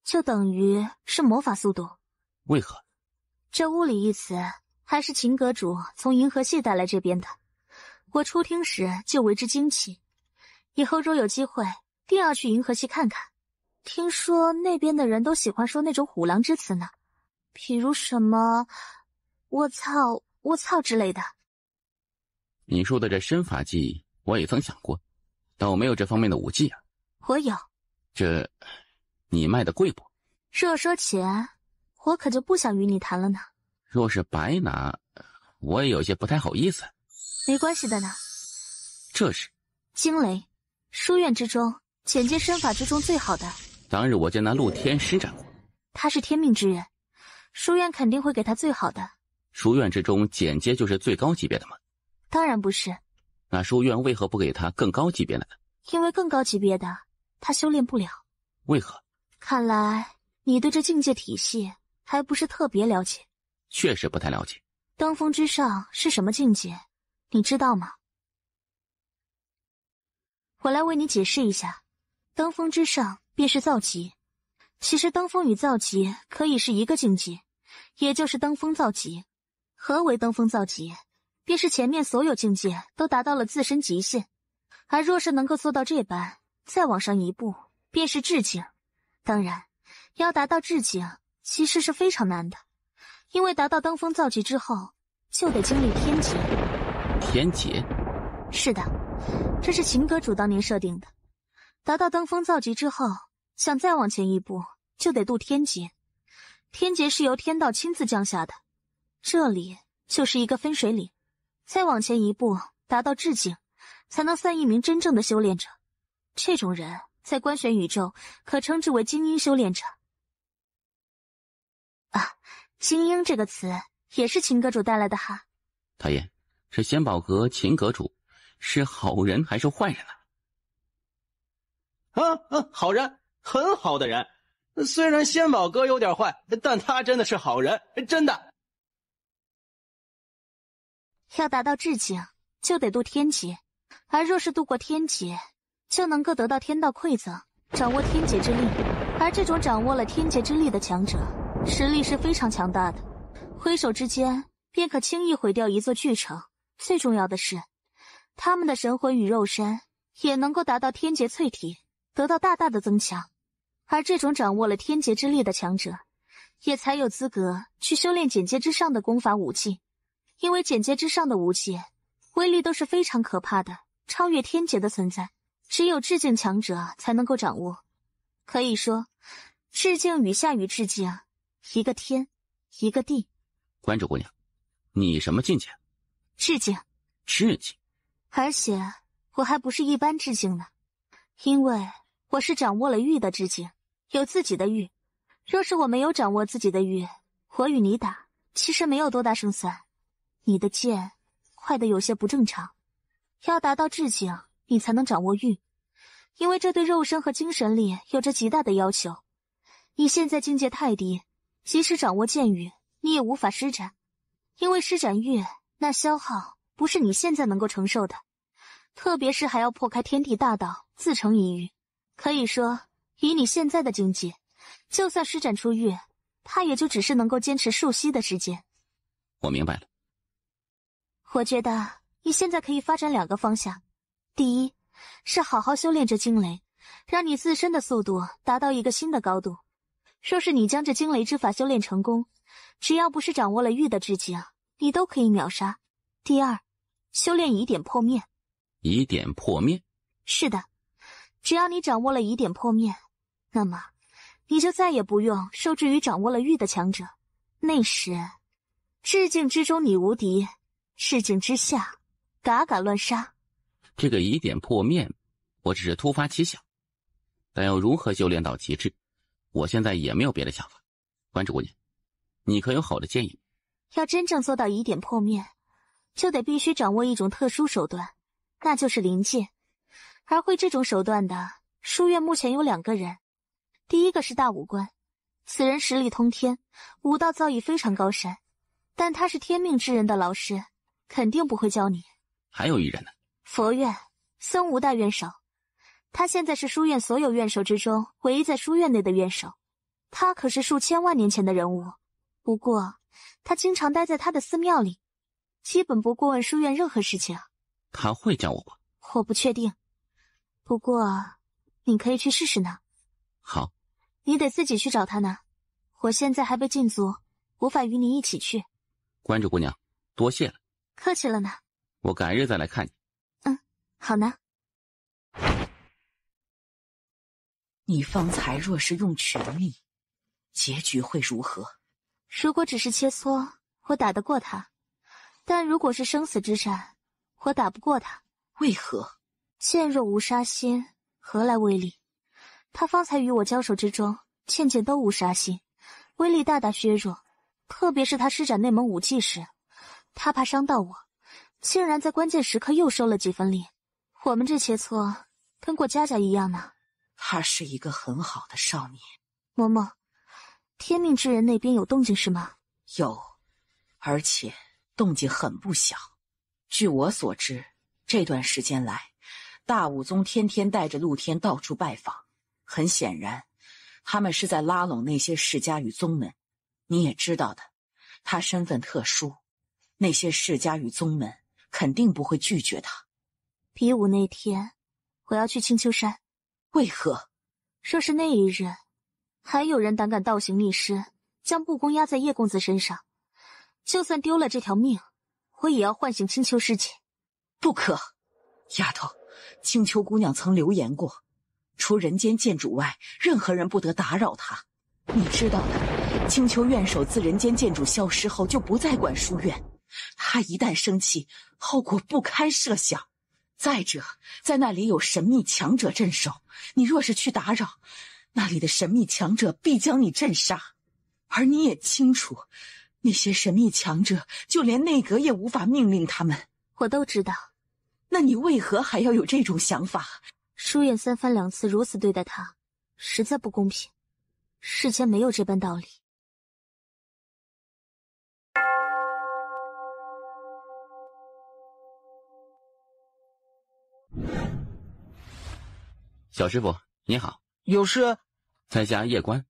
就等于是魔法速度。为何？这物理一词还是秦阁主从银河系带来这边的，我初听时就为之惊奇，以后若有机会定要去银河系看看。听说那边的人都喜欢说那种虎狼之词呢，比如什么我操之类的。你说的这身法技我也曾想过，但我没有这方面的武技啊。我有。这你卖的贵不？若说钱，我可就不想与你谈了呢。若是白拿，我也有些不太好意思。没关系的呢。这是惊雷，书院之中浅见身法之中最好的。当日我见那陆天施展过，他是天命之人，书院肯定会给他最好的。书院之中简阶就是最高级别的吗？当然不是。那书院为何不给他更高级别的呢？因为更高级别的他修炼不了。为何？看来你对这境界体系还不是特别了解。确实不太了解。登峰之上是什么境界，你知道吗？我来为你解释一下，登峰之上便是造极。其实登峰与造极可以是一个境界，也就是登峰造极。何为登峰造极？便是前面所有境界都达到了自身极限，而若是能够做到这般，再往上一步，便是至境。当然，要达到至境，其实是非常难的，因为达到登峰造极之后，就得经历天劫。天劫？是的，这是秦阁主当年设定的。达到登峰造极之后，想再往前一步，就得渡天劫。天劫是由天道亲自降下的，这里就是一个分水岭。再往前一步，达到至境，才能算一名真正的修炼者。这种人在观玄宇宙可称之为精英修炼者。啊，精英这个词也是秦阁主带来的哈。太爷，这仙宝阁秦阁主是好人还是坏人啊？好人，很好的人。虽然仙宝阁有点坏，但他真的是好人，真的。要达到至境，就得渡天劫，而若是渡过天劫，就能够得到天道馈赠，掌握天劫之力。而这种掌握了天劫之力的强者，实力是非常强大的，挥手之间便可轻易毁掉一座巨城。最重要的是，他们的神魂与肉身也能够达到天劫淬体，得到大大的增强。而这种掌握了天劫之力的强者，也才有资格去修炼简阶之上的功法武技。因为简阶之上的武技威力都是非常可怕的，超越天劫的存在，只有至境强者才能够掌握。可以说，至境与下于至境，一个天，一个地。关主姑娘，你什么境界？至境。至境。而且我还不是一般至境呢，因为我是掌握了玉的至境，有自己的玉。若是我没有掌握自己的玉，我与你打，其实没有多大胜算。你的剑快得有些不正常，要达到至境，你才能掌握玉，因为这对肉身和精神力有着极大的要求。你现在境界太低，即使掌握剑玉，你也无法施展，因为施展玉那消耗不是你现在能够承受的，特别是还要破开天地大道，自成一域。可以说，以你现在的境界，就算施展出玉，它也就只是能够坚持数息的时间。我明白了。我觉得你现在可以发展2个方向，第一是好好修炼这惊雷，让你自身的速度达到一个新的高度。若是你将这惊雷之法修炼成功，只要不是掌握了玉的至境，你都可以秒杀。第二，修炼以点破面。以点破面？是的，只要你掌握了以点破面，那么你就再也不用受制于掌握了玉的强者。那时，至境之中你无敌，至境之下，嘎嘎乱杀。这个以点破面，我只是突发奇想，但要如何修炼到极致，我现在也没有别的想法。关主姑娘，你可有好的建议？要真正做到以点破面，就得必须掌握一种特殊手段，那就是临界。而会这种手段的，书院目前有2个人。第一个是大武官，此人实力通天，武道造诣非常高深，但他是天命之人的老师，肯定不会教你。还有一人呢？佛院僧无大院首，他现在是书院所有院首之中唯一在书院内的院首，他可是数千万年前的人物。不过他经常待在他的寺庙里，基本不过问书院任何事情。他会教我吗？我不确定，不过你可以去试试呢。好，你得自己去找他呢，我现在还被禁足，无法与你一起去。关主姑娘，多谢了。客气了呢。我改日再来看你。好呢。你方才若是用全力，结局会如何？如果只是切磋，我打得过他；但如果是生死之战，我打不过他。为何？剑若无杀心，何来威力？他方才与我交手之中，件件都无杀心，威力大大削弱。特别是他施展那门武技时，他怕伤到我，竟然在关键时刻又收了几分力。我们这切磋跟过家家一样呢。他是一个很好的少年。嬷嬷，天命之人那边有动静是吗？有，而且动静很不小。据我所知，这段时间来，大武宗天天带着陆天到处拜访，很显然，他们是在拉拢那些世家与宗门。你也知道的，他身份特殊，那些世家与宗门肯定不会拒绝他。比武那天，我要去青丘山。为何？若是那一日，还有人胆敢倒行逆施，将布公压在叶公子身上，就算丢了这条命，我也要唤醒青丘师姐。不可！丫头，青丘姑娘曾留言过，除人间剑主外，任何人不得打扰她。你知道的，青丘院首自人间剑主消失后就不再管书院，他一旦生气，后果不堪设想。再者，在那里有神秘强者镇守，你若是去打扰，那里的神秘强者必将你镇杀。而你也清楚，那些神秘强者就连内阁也无法命令他们。我都知道。那你为何还要有这种想法？书院3番2次如此对待他，实在不公平。世间没有这般道理。小师傅你好，有事？在家夜观，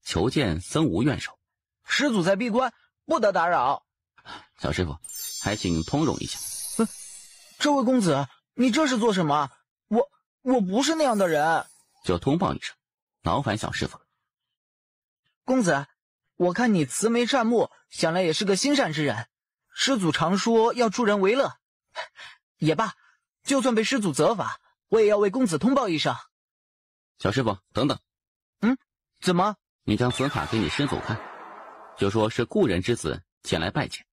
求见僧无院首。师祖在闭关，不得打扰。小师傅，还请通融一下。这位公子，你这是做什么？我不是那样的人。就通报一声，劳烦小师傅。公子，我看你慈眉善目，想来也是个心善之人。师祖常说要助人为乐，也罢，就算被师祖责罚，我也要为公子通报一声。小师傅，等等。怎么？你将此卡给你师祖看，就说是故人之子前来拜见。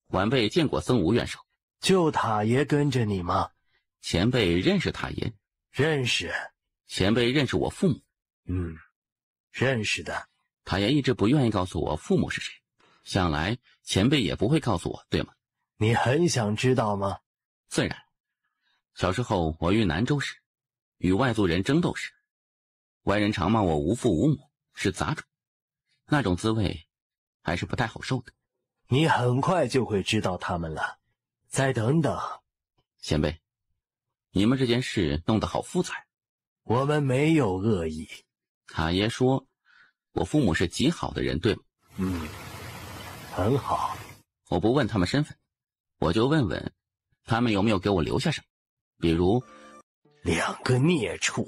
晚辈见过僧无院首。就塔爷跟着你吗？前辈认识塔爷？认识。前辈认识我父母？认识的。塔爷一直不愿意告诉我父母是谁，想来前辈也不会告诉我，对吗？你很想知道吗？自然。小时候我于南州时，与外族人争斗时，外人常骂我无父无母，是杂种，那种滋味还是不太好受的。你很快就会知道他们了，再等等。前辈，你们这件事弄得好复杂。我们没有恶意。塔爷说我父母是极好的人，对吗？很好。我不问他们身份，我就问问他们有没有给我留下什么，比如两个孽畜，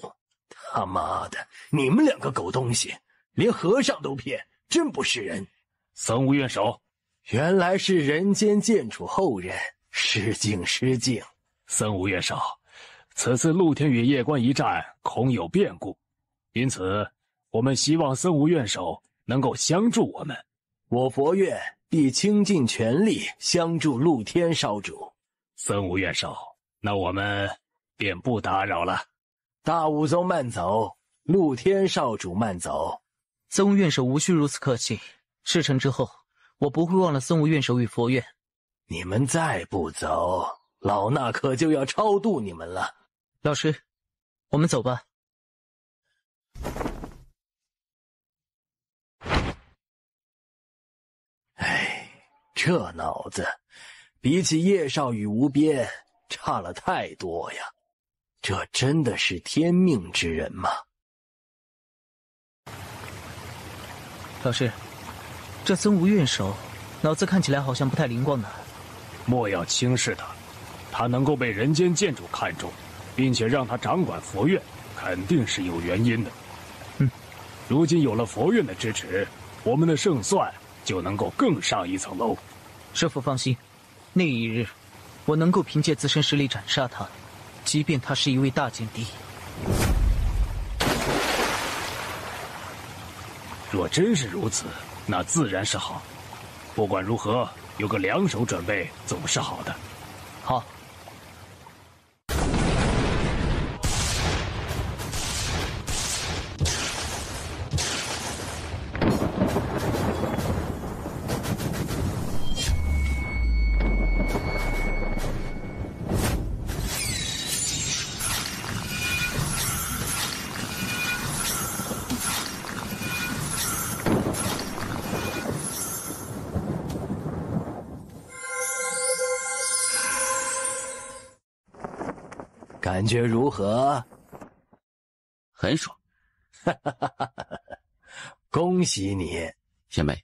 他妈的，你们两个狗东西，连和尚都骗，真不是人。僧无院首，原来是人间剑主后人，失敬失敬。僧无院首，此次陆天宇夜观一战恐有变故，因此我们希望僧无院首能够相助我们。我佛院必倾尽全力相助陆天少主。僧无院首，那我们便不打扰了。大武宗慢走，陆天少主慢走。僧无院首无需如此客气，事成之后，我不会忘了僧无院首与佛院。你们再不走，老衲可就要超度你们了。老师，我们走吧。这脑子比起叶少与无边差了太多呀！这真的是天命之人吗？老师，这僧无院首脑子看起来好像不太灵光呢。莫要轻视他，他能够被人间剑主看中，并且让他掌管佛院，肯定是有原因的。如今有了佛院的支持，我们的胜算就能够更上一层楼。师父放心，那一日，我能够凭借自身实力斩杀他，即便他是一位大剑帝。若真是如此，那自然是好。不管如何，有个两手准备总是好的。好。感觉如何？很爽。恭喜你，前辈，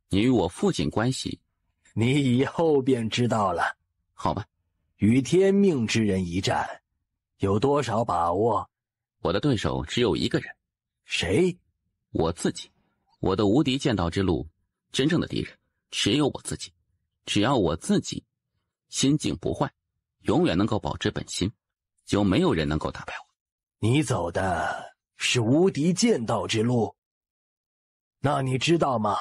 你与我父亲关系，你以后便知道了。好吧，与天命之人一战，有多少把握？我的对手只有一个人。谁？我自己。我的无敌剑道之路，真正的敌人只有我自己。只要我自己心境不坏，永远能够保持本心，就没有人能够打败我。你走的是无敌剑道之路，那你知道吗？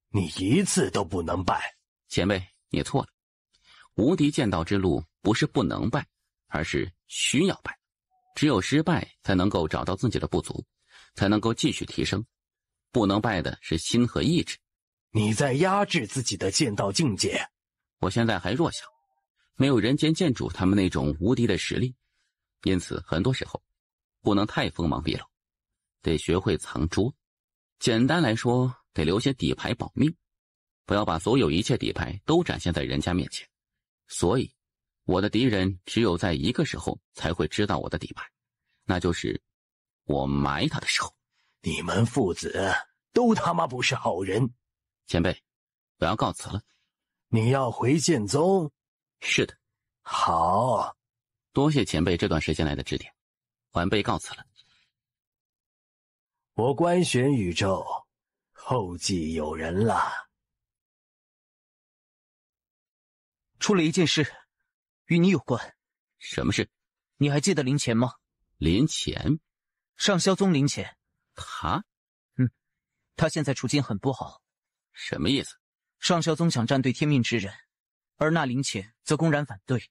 你一次都不能败。前辈，你错了。无敌剑道之路不是不能败，而是需要败。只有失败才能够找到自己的不足，才能够继续提升。不能败的是心和意志。你在压制自己的剑道境界。我现在还弱小，没有人间剑主他们那种无敌的实力，因此很多时候不能太锋芒毕露，得学会藏拙。简单来说，得留些底牌保命，不要把所有一切底牌都展现在人家面前。所以我的敌人只有在一个时候才会知道我的底牌，那就是我埋他的时候。你们父子都他妈不是好人。前辈，我要告辞了。你要回剑宗？是的。好，多谢前辈这段时间来的指点，晚辈告辞了。我观玄宇宙后继有人了。出了一件事，与你有关。什么事？你还记得林乾吗？林乾？上霄宗林乾。他？他现在处境很不好。什么意思？上霄宗想站队天命之人，而那林乾则公然反对。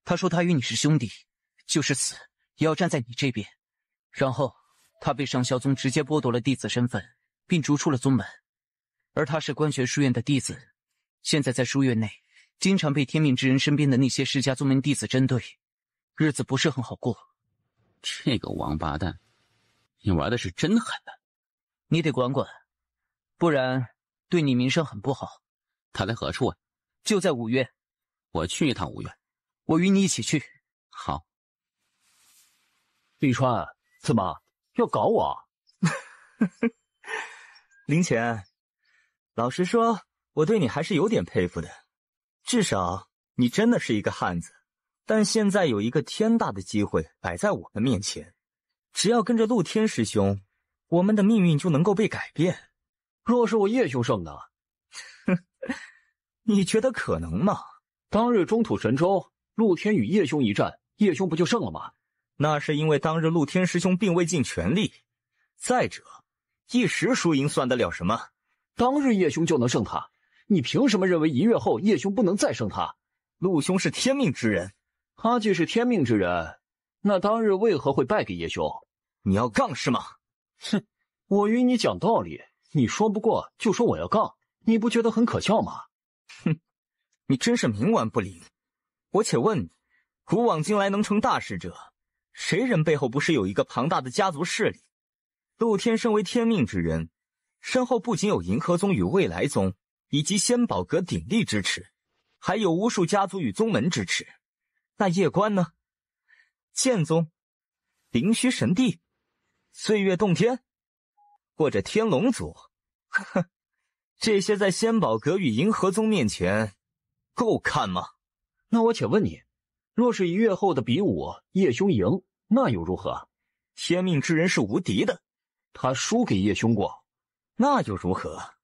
他说他与你是兄弟，就是死也要站在你这边。然后他被上霄宗直接剥夺了弟子身份，并逐出了宗门。而他是观玄书院的弟子，现在在书院内经常被天命之人身边的那些世家宗门弟子针对，日子不是很好过。这个王八蛋，你玩的是真狠的。你得管管，不然对你名声很不好。他在何处啊？就在五院。我去一趟五院。我与你一起去。好。立川，怎么要搞我？林乾，老实说，我对你还是有点佩服的，至少你真的是一个汉子。但现在有一个天大的机会摆在我们面前，只要跟着陆天师兄，我们的命运就能够被改变。若是我叶兄胜呢？你觉得可能吗？当日中土神州，陆天与叶兄一战，叶兄不就胜了吗？那是因为当日陆天师兄并未尽全力。再者，一时输赢算得了什么？当日叶兄就能胜他，你凭什么认为1月后叶兄不能再胜他？陆兄是天命之人，他既是天命之人，那当日为何会败给叶兄？你要杠是吗？哼，我与你讲道理，你说不过就说我要杠，你不觉得很可笑吗？哼，你真是冥顽不灵。我且问你，古往今来能成大事者，谁人背后不是有一个庞大的家族势力？陆天身为天命之人，身后不仅有银河宗与未来宗以及仙宝阁鼎力支持，还有无数家族与宗门支持。那叶关呢？剑宗、灵虚神帝、岁月洞天，或者天龙族，呵，这些在仙宝阁与银河宗面前够看吗？那我且问你，若是1月后的比武叶兄赢，那又如何？天命之人是无敌的，他输给叶兄过，那又如何？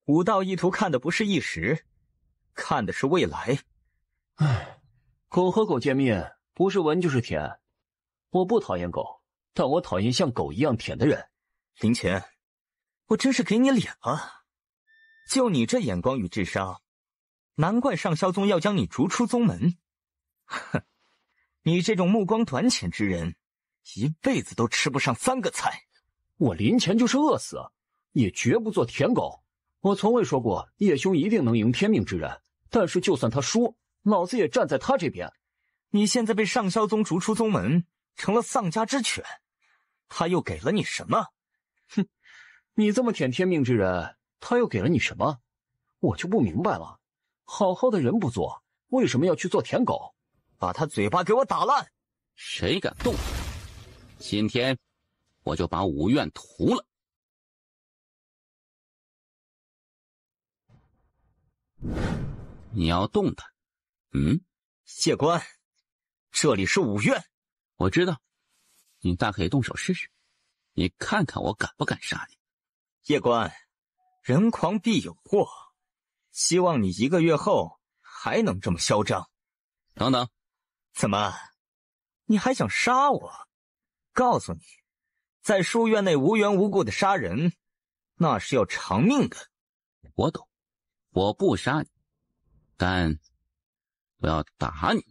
武道一途看的不是一时，看的是未来。唉，狗和狗见面，不是闻就是舔。我不讨厌狗，但我讨厌像狗一样舔的人。林乾，我真是给你脸了！就你这眼光与智商，难怪上霄宗要将你逐出宗门。哼，你这种目光短浅之人，一辈子都吃不上3个菜。我林乾就是饿死，也绝不做舔狗。我从未说过叶兄一定能赢天命之人，但是就算他输，老子也站在他这边。你现在被上霄宗逐出宗门，成了丧家之犬，他又给了你什么？哼，你这么舔天命之人，他又给了你什么？我就不明白了，好好的人不做，为什么要去做舔狗？把他嘴巴给我打烂！谁敢动他，今天我就把5院屠了。你要动他？谢关，这里是5院。我知道，你大可以动手试试，你看看我敢不敢杀你。叶关，人狂必有祸，希望你1个月后还能这么嚣张。等等，怎么，你还想杀我？告诉你，在书院内无缘无故的杀人，那是要偿命的。我懂，我不杀你，但我要打你。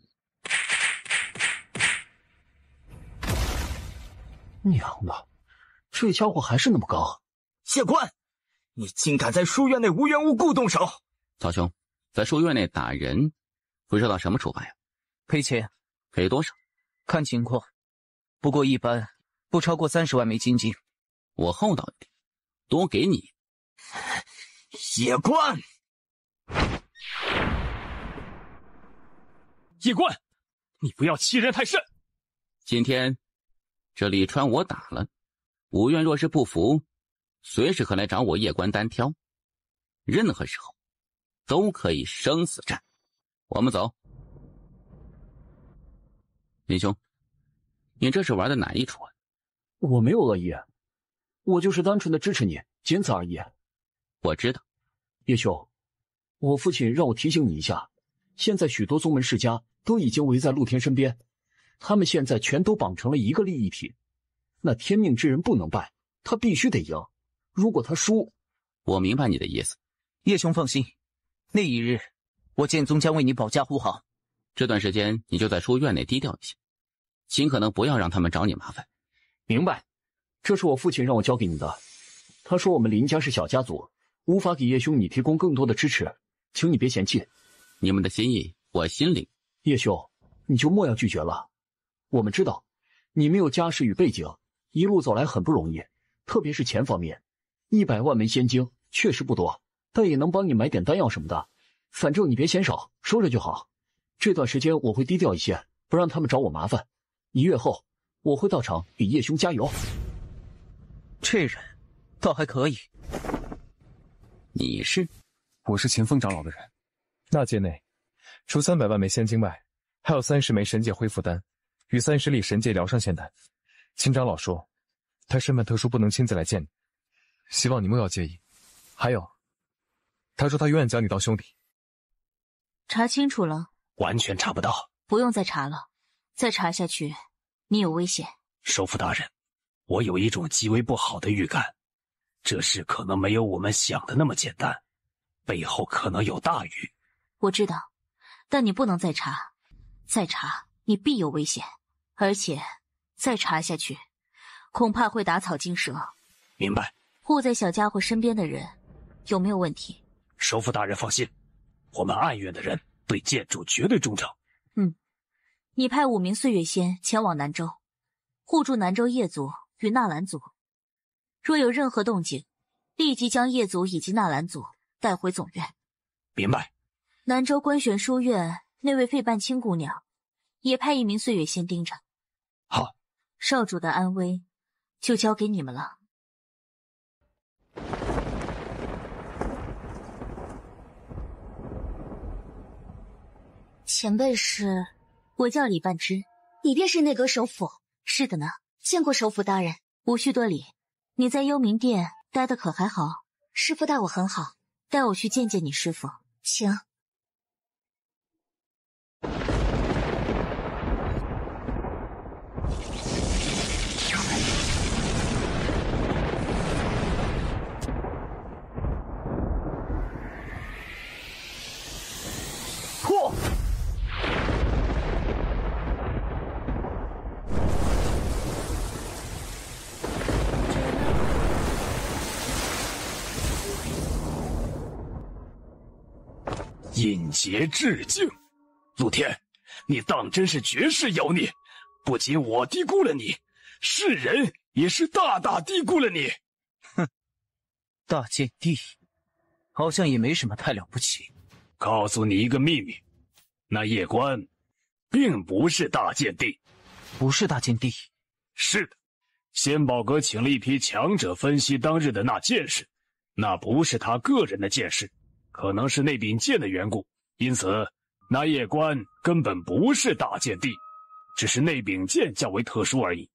娘的，这家伙还是那么高！谢官，你竟敢在书院内无缘无故动手！曹兄，在书院内打人会受到什么处罚呀？赔钱。赔多少？看情况，不过一般不超过30万枚金金。我厚道一点，多给你。叶关，叶关，你不要欺人太甚！今天这李川我打了，武院若是不服，随时可来找我叶关单挑，任何时候都可以生死战。我们走。林兄，你这是玩的哪一出啊？我没有恶意，我就是单纯的支持你，仅此而已。我知道。叶兄，我父亲让我提醒你一下，现在许多宗门世家都已经围在陆天身边，他们现在全都绑成了一个利益体。那天命之人不能败，他必须得赢。如果他输，我明白你的意思。叶兄放心，那一日我剑宗将为你保驾护航。这段时间你就在书院内低调一些，尽可能不要让他们找你麻烦。明白，这是我父亲让我交给你的。他说我们林家是小家族，无法给叶兄你提供更多的支持，请你别嫌弃。你们的心意我心领。叶兄，你就莫要拒绝了。我们知道你没有家世与背景，一路走来很不容易，特别是钱方面，100万枚仙晶确实不多，但也能帮你买点丹药什么的。反正你别嫌少，收着就好。这段时间我会低调一些，不让他们找我麻烦。1月后我会到场给叶兄加油。这人倒还可以。你是？我是秦风长老的人。那界内除300万枚仙晶外，还有30枚神界恢复丹与30粒神界疗伤仙丹。秦长老说他身份特殊，不能亲自来见你，希望你莫要介意。还有，他说他永远将你当兄弟。查清楚了？完全查不到。不用再查了，再查下去你有危险。首府大人，我有一种极为不好的预感，这事可能没有我们想的那么简单，背后可能有大鱼。我知道，但你不能再查，再查你必有危险，而且再查下去恐怕会打草惊蛇。明白。护在小家伙身边的人有没有问题？首府大人放心，我们暗院的人对剑主绝对忠诚。你派5名岁月仙前往南州，护住南州叶族与纳兰族，若有任何动静，立即将叶族以及纳兰族带回总院。明白。南州观玄书院那位费半清姑娘，也派1名岁月仙盯着。好。少主的安危就交给你们了。前辈是？我叫李半之。你便是内阁首辅？是的呢。见过首辅大人。无需多礼。你在幽冥殿待得可还好？师父待我很好。带我去见见你师父。请。破！引劫致敬，陆天，你当真是绝世妖孽！不仅我低估了你，世人也是大大低估了你。哼，大剑帝，好像也没什么太了不起。告诉你一个秘密，那叶关，并不是大剑帝。不是大剑帝？是的，仙宝阁请了一批强者分析当日的那剑势，那不是他个人的剑势。可能是那柄剑的缘故，因此那叶关根本不是大剑帝，只是那柄剑较为特殊而已。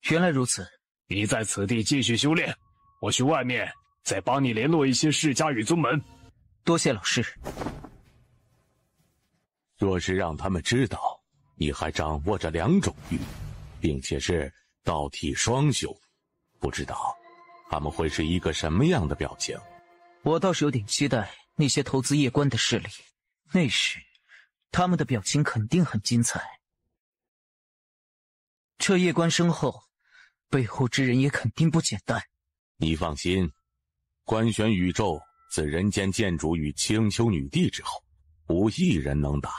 原来如此。你在此地继续修炼，我去外面再帮你联络一些世家与宗门。多谢老师。若是让他们知道你还掌握着2种域，并且是道体双修，不知道他们会是一个什么样的表情。我倒是有点期待那些投资夜观的势力，那时他们的表情肯定很精彩。这夜观身后，背后之人也肯定不简单。你放心，观玄宇宙自人间剑主与青丘女帝之后，无一人能打。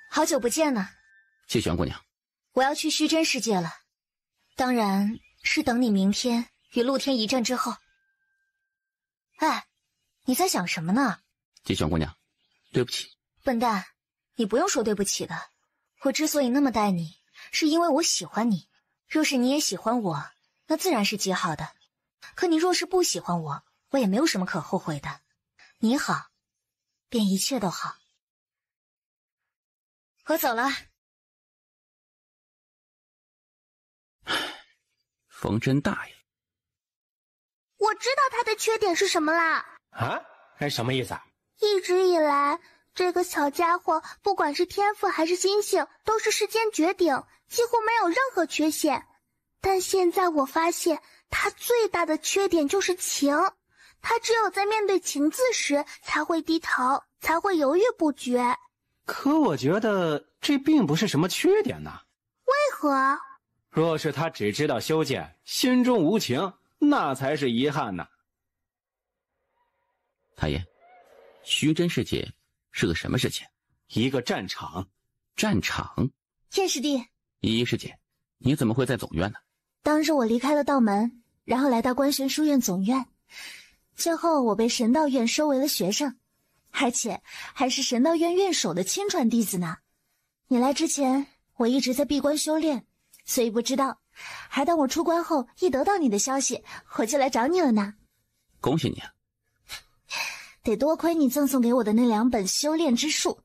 好久不见呢，谢玄姑娘。我要去虚真世界了，当然是等你明天与陆天一战之后。哎，你在想什么呢？谢玄姑娘，对不起。笨蛋，你不用说对不起的。我之所以那么待你，是因为我喜欢你。若是你也喜欢我，那自然是极好的。可你若是不喜欢我，我也没有什么可后悔的。你好，便一切都好。我走了。风真大呀！我知道他的缺点是什么啦。啊？什么意思啊？一直以来，这个小家伙不管是天赋还是心性，都是世间绝顶，几乎没有任何缺陷。但现在我发现，他最大的缺点就是情。他只有在面对情字时才会低头，才会犹豫不决。可我觉得这并不是什么缺点呐。为何？若是他只知道修剑，心中无情，那才是遗憾呢。太爷，虚真世界是个什么世界？一个战场。战场？叶师弟，依依师姐，你怎么会在总院呢？当日我离开了道门，然后来到观玄书院总院，最后我被神道院收为了学生，而且还是神道院院首的亲传弟子呢。你来之前，我一直在闭关修炼，所以不知道。还当我出关后，一得到你的消息，我就来找你了呢。恭喜你啊！得多亏你赠送给我的那2本修炼之术。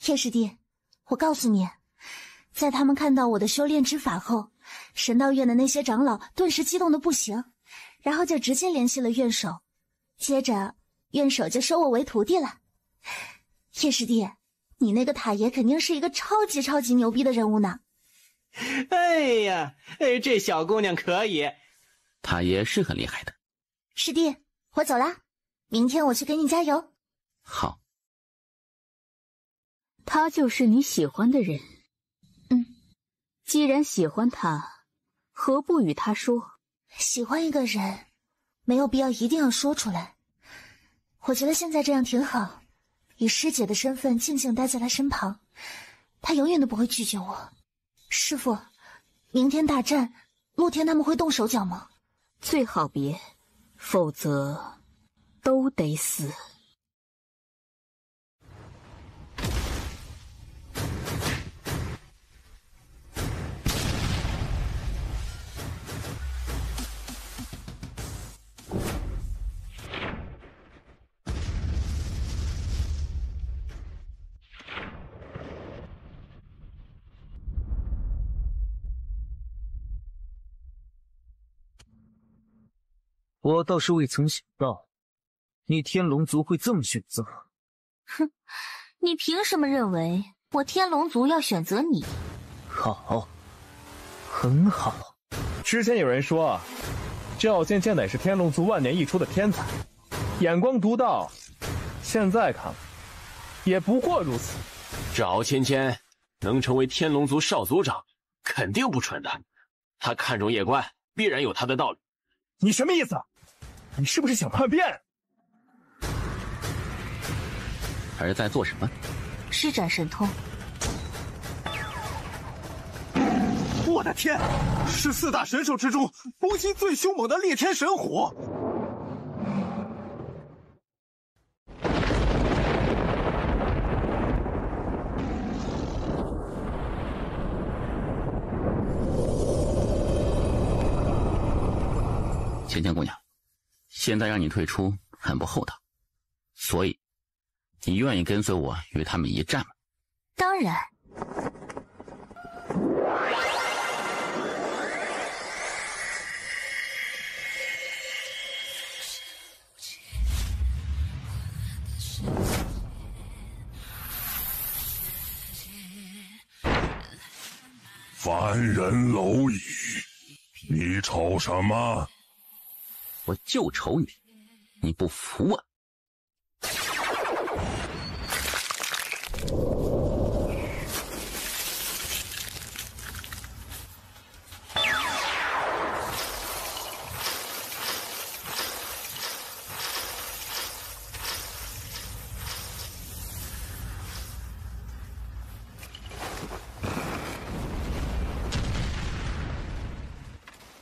叶师弟，我告诉你，在他们看到我的修炼之法后，神道院的那些长老顿时激动的不行，然后就直接联系了院首，接着院首就收我为徒弟了。叶师弟，你那个塔爷肯定是一个超级牛逼的人物呢。哎呀，这小姑娘可以。塔爷是很厉害的。师弟，我走了，明天我去给你加油。好。他就是你喜欢的人。既然喜欢他，何不与他说？喜欢一个人，没有必要一定要说出来。我觉得现在这样挺好，以师姐的身份静静待在他身旁，他永远都不会拒绝我。师父，明天大战，陆天他们会动手脚吗？最好别，否则都得死。我倒是未曾想到，你天龙族会这么选择。哼，你凭什么认为我天龙族要选择你？好，很好。之前有人说，赵倩倩乃是天龙族万年一出的天才，眼光独到。现在看来，也不过如此。赵芊芊能成为天龙族少族长，肯定不蠢的。他看中叶关，必然有他的道理。你什么意思？你是不是想叛变？儿在做什么？施展神通。我的天，是4大神兽之中攻击最凶猛的烈天神虎。芊芊姑娘，现在让你退出很不厚道，所以你愿意跟随我与他们一战吗？当然。凡人蝼蚁，你瞅什么？我就瞅你，你不服啊！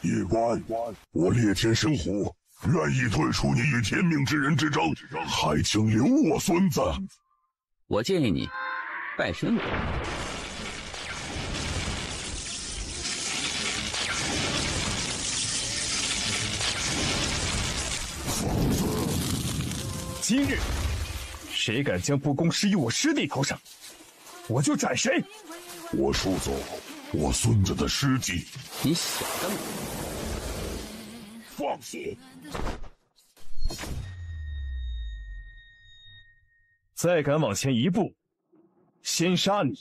夜官，我猎天神虎愿意退出你与天命之人之争，还请留我孙子。我建议你拜神我。今日谁敢将不公施于我师弟头上，我就斩谁。我输走我孙子的尸体，你想得美！放肆！再敢往前一步，先杀你，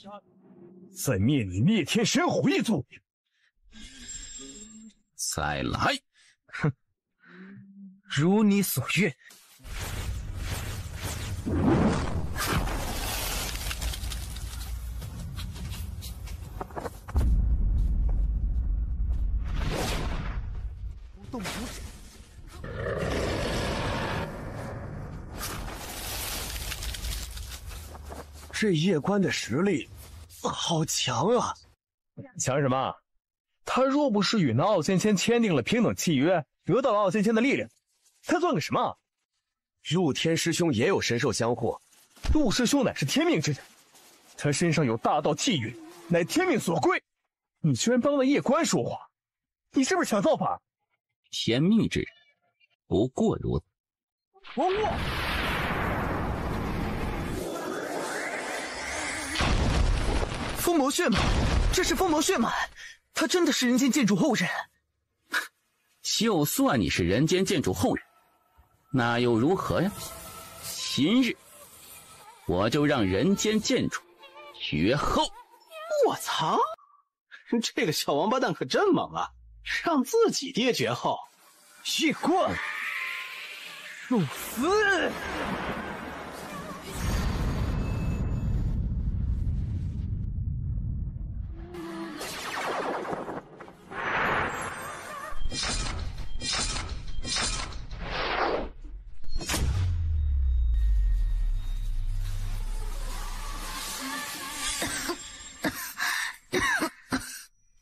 再灭你灭天神虎一族。再来！哼，如你所愿。动武指，这夜官的实力好强啊！强什么？他若不是与那傲仙仙签订了平等契约，得到了傲仙仙的力量，他算个什么？陆天师兄也有神兽相护，陆师兄乃是天命之人，他身上有大道气运，乃天命所归。你居然帮了夜官说话，你是不是想造反？天命之人，不过如此。我风魔血脉，这是风魔血脉，他真的是人间剑主后人。就算你是人间剑主后人，那又如何呀？今日我就让人间剑主绝后。我操！这个小王八蛋可真猛啊！让自己爹绝后，夜官，受死！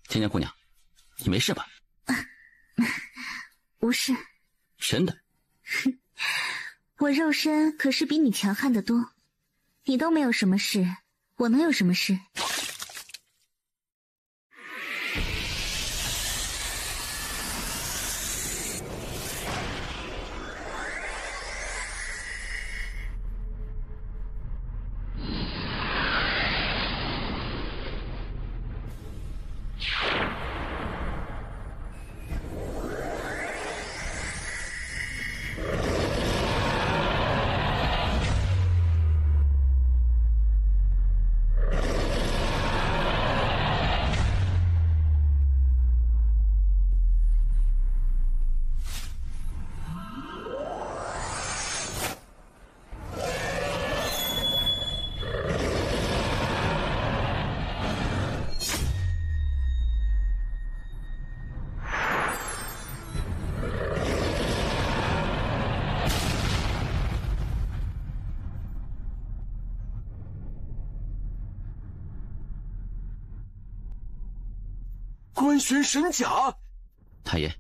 芊芊姑娘，你没事吧？无事。真的？我肉身可是比你强悍得多，你都没有什么事，我能有什么事？官玄神甲，太爷，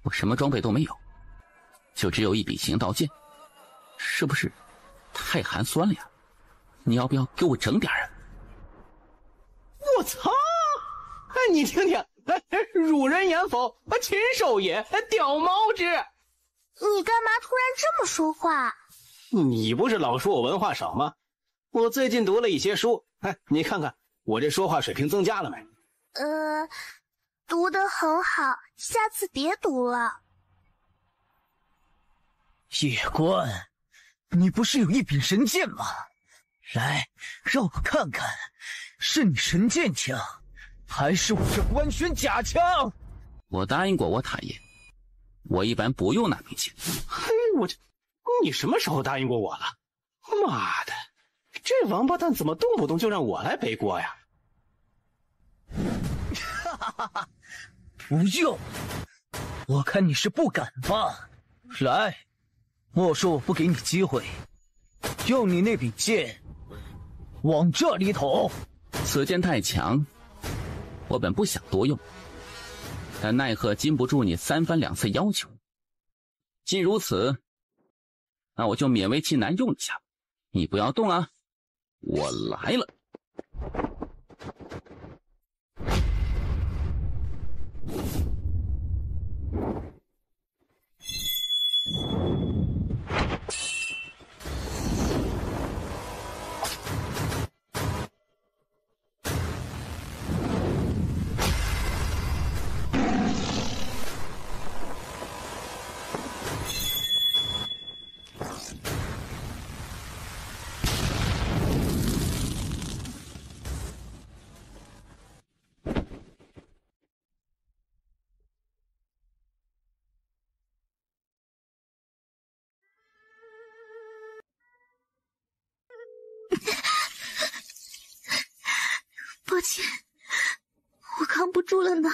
我什么装备都没有，就只有一柄行道剑，是不是太寒酸了呀？你要不要给我整点啊？我操！哎，你听听，汝人言否？禽兽也，屌毛之！你干嘛突然这么说话？你不是老说我文化少吗？我最近读了一些书，你看看我这说话水平增加了没？读得很好，下次别读了。夜官，你不是有一柄神剑吗？来，让我看看，是你神剑强，还是我这关玄假枪？我答应过我塔爷，我一般不用那柄剑。嘿，你什么时候答应过我了？妈的，这王八蛋怎么动不动就让我来背锅呀？哈哈哈哈！不用，我看你是不敢吧？来，莫说我不给你机会，用你那柄剑往这里捅。此剑太强，我本不想多用，但奈何禁不住你3番2次要求。既如此，那我就勉为其难用一下。你不要动啊，我来了。抱歉，我扛不住了呢。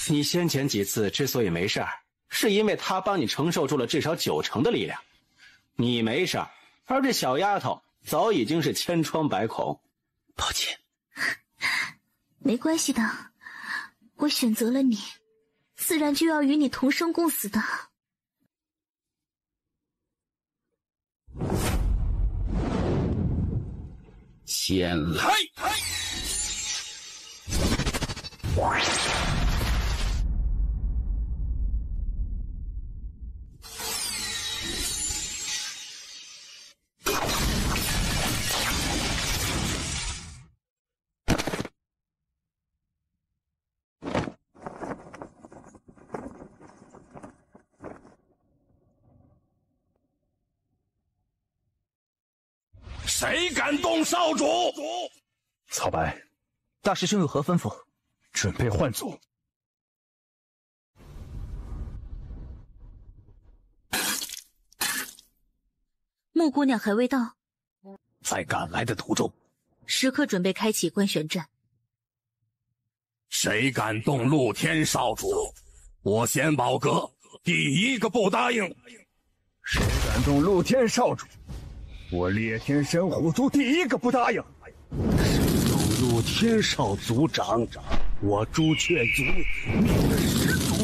你先前几次之所以没事儿，是因为他帮你承受住了至少90%的力量，你没事儿，而这小丫头早已经是千疮百孔。抱歉，没关系的，我选择了你，自然就要与你同生共死的。先来！谁敢动少主？草白，大师兄有何吩咐？准备换组。木姑娘还未到，在赶来的途中，时刻准备开启观玄阵。谁敢动陆天少主？我仙宝阁第一个不答应。谁敢动陆天少主？我烈天神虎族第一个不答应。动陆天少族长，我朱雀族灭了10族。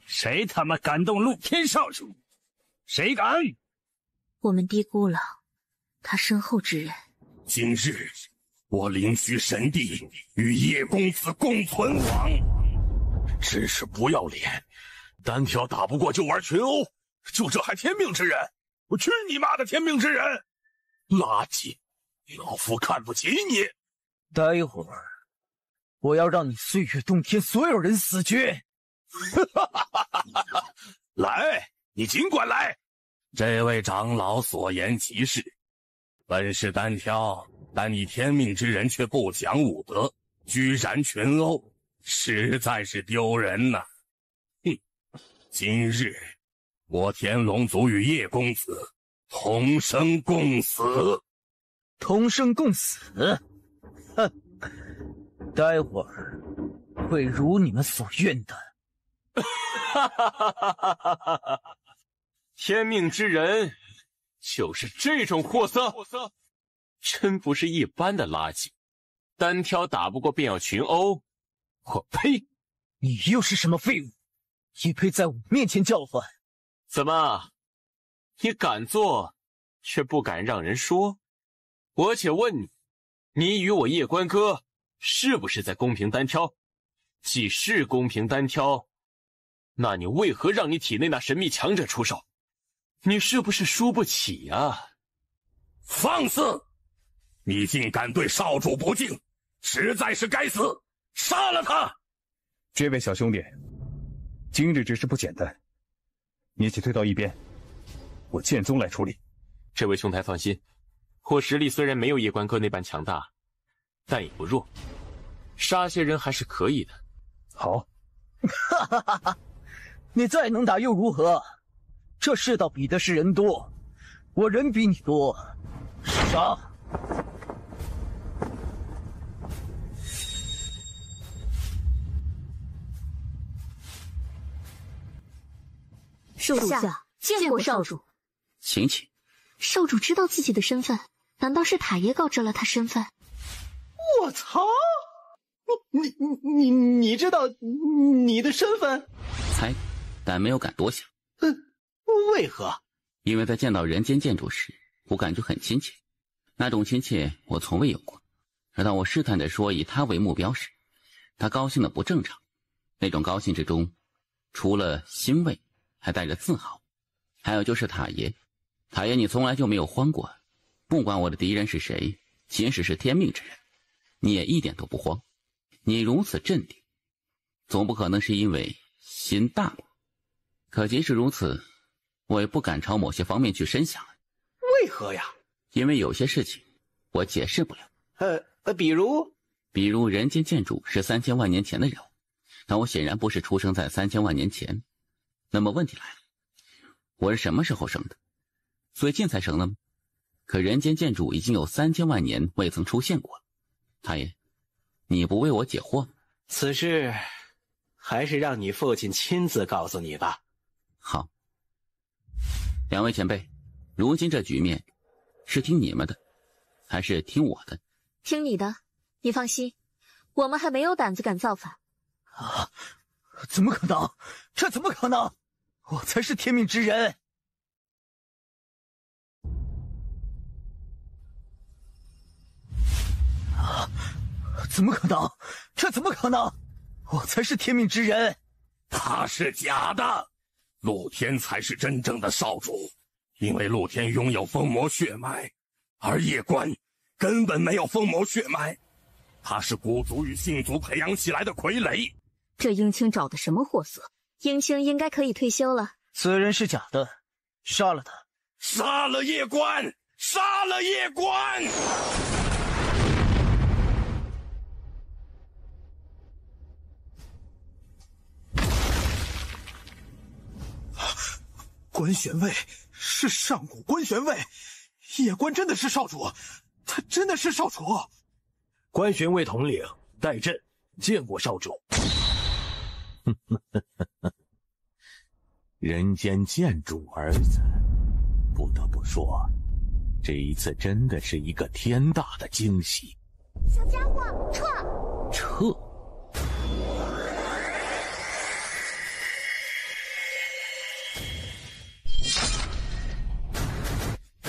谁他妈敢动陆天少主？谁敢？我们低估了他身后之人。今日我灵虚神帝与叶公子共存亡。真是不要脸！单挑打不过就玩群殴，就这还天命之人？我去你妈的天命之人！垃圾！老夫看不起你！待会儿我要让你岁月洞天所有人死绝！来，你尽管来！这位长老所言极是，本是单挑，但你天命之人却不讲武德，居然群殴，实在是丢人呐！哼，今日我天龙族与叶公子同生共死。同生共死？哼！待会儿会如你们所愿的。天命之人就是这种货色，真不是一般的垃圾，单挑打不过便要群殴，我呸！你又是什么废物，也配在我面前叫唤？怎么，你敢做，却不敢让人说？我且问你，你与我夜关哥是不是在公平单挑？既是公平单挑，那你为何让你体内那神秘强者出手？你是不是输不起啊？放肆！你竟敢对少主不敬，实在是该死！杀了他！这位小兄弟，今日之事不简单，你且退到一边，我剑宗来处理。这位兄台放心，我实力虽然没有夜关哥那般强大，但也不弱，杀些人还是可以的。好，哈哈哈哈！你再能打又如何？这世道比的是人多，我人比你多，杀！属下见过少主。请起。少主知道自己的身份，难道是塔爷告知了他身份？我操！你知道你的身份？猜，但没有敢多想。为何？因为在见到人间建筑时，我感觉很亲切，那种亲切我从未有过。而当我试探地说以他为目标时，他高兴的不正常。那种高兴之中，除了欣慰，还带着自豪。还有就是塔爷，塔爷你从来就没有慌过，不管我的敌人是谁，即使是天命之人，你也一点都不慌。你如此镇定，总不可能是因为心大吧？可即使如此，我也不敢朝某些方面去深想。为何呀？因为有些事情我解释不了。比如人间建筑是3000万年前的人物，但我显然不是出生在3000万年前。那么问题来了，我是什么时候生的？最近才生的吗？可人间建筑已经有3000万年未曾出现过。太爷，你不为我解惑吗？此事还是让你父亲亲自告诉你吧。好，两位前辈，如今这局面是听你们的，还是听我的？听你的，你放心，我们还没有胆子敢造反。啊！怎么可能？这怎么可能？我才是天命之人！啊！怎么可能？这怎么可能？我才是天命之人！他是假的，陆天才是真正的少主，因为陆天拥有封魔血脉，而夜关根本没有封魔血脉，他是古族与姓族培养起来的傀儡。这英青找的什么货色？英青应该可以退休了。此人是假的，杀了他！杀了夜关！杀了夜关！关玄位是上古关玄位，夜关真的是少主，他真的是少主。关玄位统领代朕见过少主。人间建主儿子，不得不说，这一次真的是一个天大的惊喜。小家伙，撤！撤！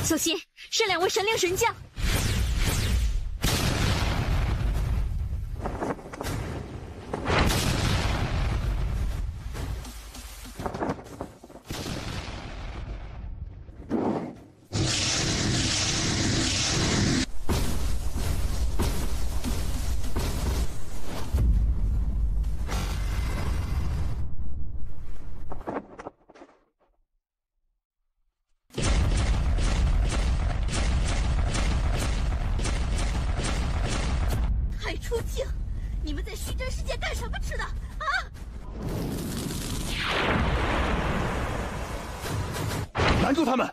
小心，是2位神灵神将。出境！你们在虚真世界干什么吃的啊？拦住他们！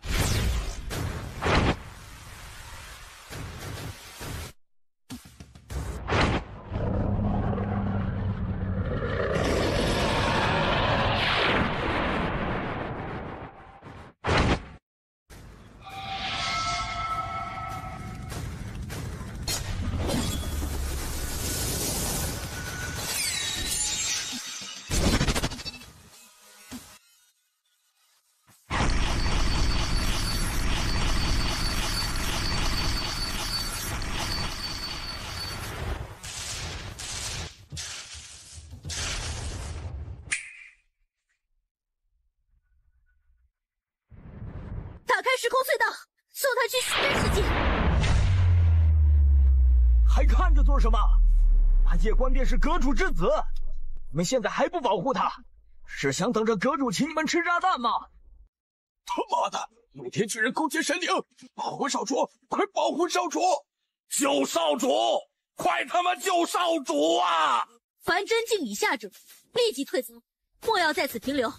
打开时空隧道，送他去虚真世界。还看着做什么？那夜关便是阁主之子，你们现在还不保护他，是想等着阁主请你们吃炸弹吗？他妈的，有天巨人攻击神灵，保护少主，快保护少主！救少主！快他妈救少主啊！凡真境以下者，立即退走，莫要在此停留。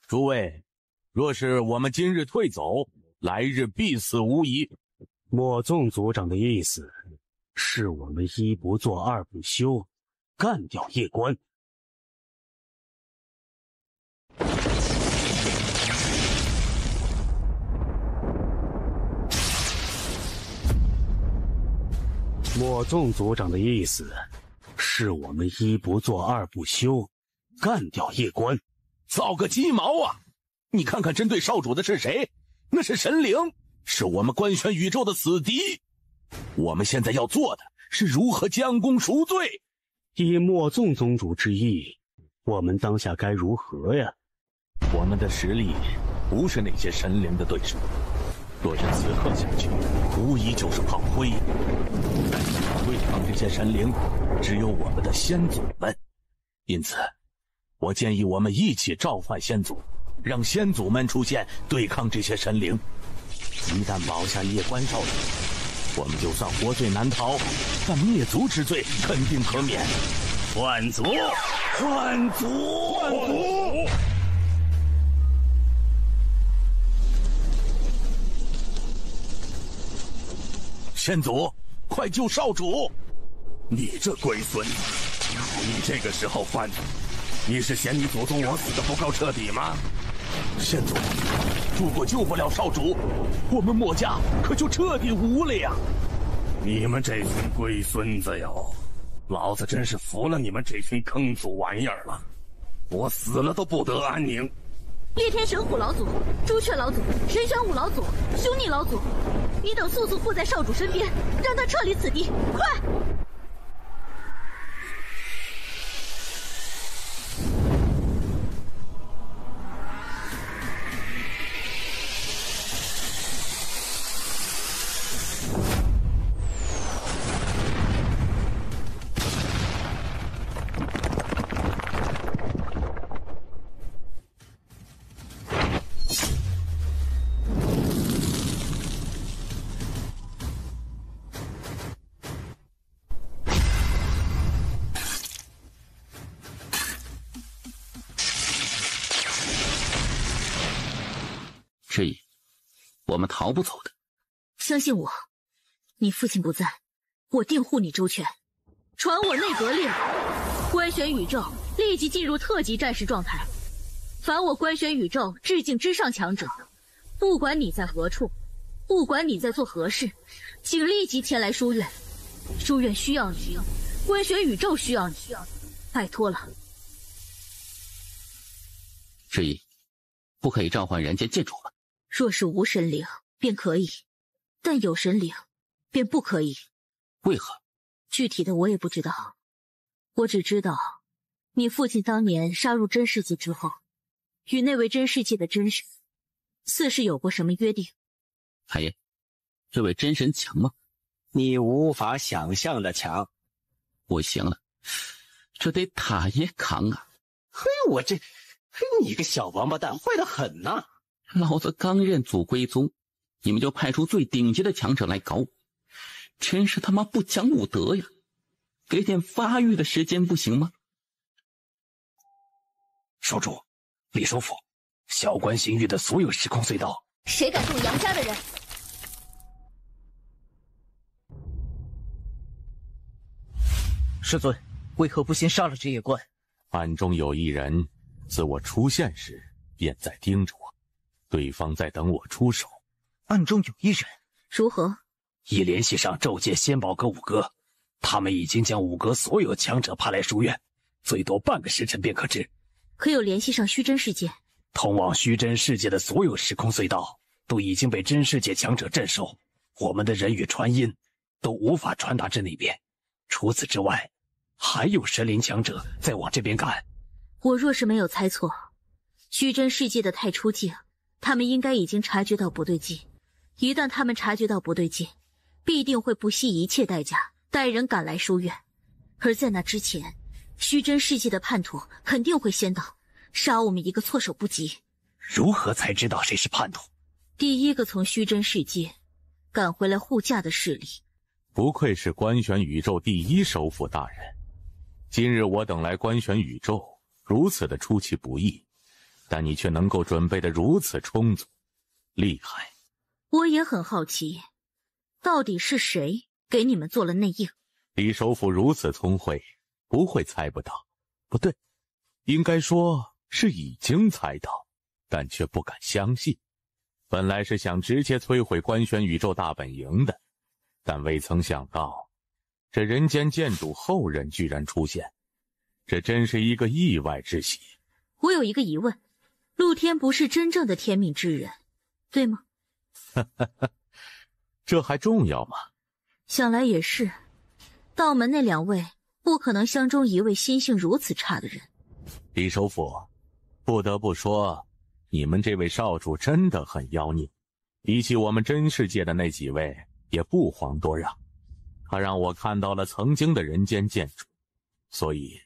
诸位，若是我们今日退走，来日必死无疑。莫纵族长的意思是我们一不做二不休，干掉叶关。莫纵族长的意思是我们一不做二不休，干掉叶关。造个鸡毛啊！你看看针对少主的是谁？那是神灵，是我们官宣宇宙的死敌。我们现在要做的是如何将功赎罪。依莫纵宗主之意，我们当下该如何呀？我们的实力不是那些神灵的对手，若是此刻下去，无疑就是炮灰。但是对抗这些神灵，只有我们的先祖们。因此我建议我们一起召唤先祖，让先祖们出现对抗这些神灵。一旦保下叶关少主，我们就算活罪难逃，但灭族之罪肯定可免。换族，换族，换族！先祖，快救少主！你这龟孙子，你这个时候犯罪，你是嫌你祖宗我死的不够彻底吗？先祖，如果救不了少主，我们墨家可就彻底无了呀！你们这群龟孙子哟，老子真是服了你们这群坑祖玩意儿了！我死了都不得安宁。烈天神虎老祖、朱雀老祖、神玄武老祖、凶逆老祖，你等速速护在少主身边，让他撤离此地，快！之意，我们逃不走的。相信我，你父亲不在，我定护你周全。传我内阁令，官宣宇宙立即进入特级战士状态。凡我官宣宇宙至境之上强者，不管你在何处，不管你在做何事，请立即前来书院。书院需要你，官宣宇宙需要你，拜托了。之意，不可以召唤人间剑主了。若是无神灵，便可以；但有神灵，便不可以。为何？具体的我也不知道，我只知道，你父亲当年杀入真世界之后，与那位真世界的真神，似是有过什么约定。海爷，这位真神强吗？你无法想象的强。不行了，这得塔爷扛啊！嘿，你个小王八蛋，坏得很呐！老子刚认祖归宗，你们就派出最顶级的强者来搞我，真是他妈不讲武德呀！给点发育的时间不行吗？少主，李首府，小关行域的所有时空隧道，谁敢动杨家的人？师尊，为何不先杀了这叶关？暗中有一人，自我出现时便在盯着我，对方在等我出手。暗中有一人？如何？已联系上宙界仙宝阁五阁，他们已经将五阁所有强者派来书院，最多半个时辰便可至。可有联系上虚真世界？通往虚真世界的所有时空隧道都已经被真世界强者镇守，我们的人与传音都无法传达至那边。除此之外，还有神灵强者在往这边赶。我若是没有猜错，虚真世界的太初境，他们应该已经察觉到不对劲，一旦他们察觉到不对劲，必定会不惜一切代价带人赶来书院。而在那之前，虚真世界的叛徒肯定会先到，杀我们一个措手不及。如何才知道谁是叛徒？第一个从虚真世界赶回来护驾的势力。不愧是观玄宇宙第一首府大人，今日我等来观玄宇宙，如此的出其不意，但你却能够准备得如此充足，厉害。我也很好奇，到底是谁给你们做了内应？李首府如此聪慧，不会猜不到。不对，应该说是已经猜到，但却不敢相信。本来是想直接摧毁观玄宇宙大本营的，但未曾想到，这人间剑主后人居然出现，这真是一个意外之喜。我有一个疑问，陆天不是真正的天命之人，对吗？这还重要吗？想来也是，道门那2位不可能相中一位心性如此差的人。李首府，不得不说，你们这位少主真的很妖孽，比起我们真世界的那几位也不遑多让。他让我看到了曾经的人间剑主，所以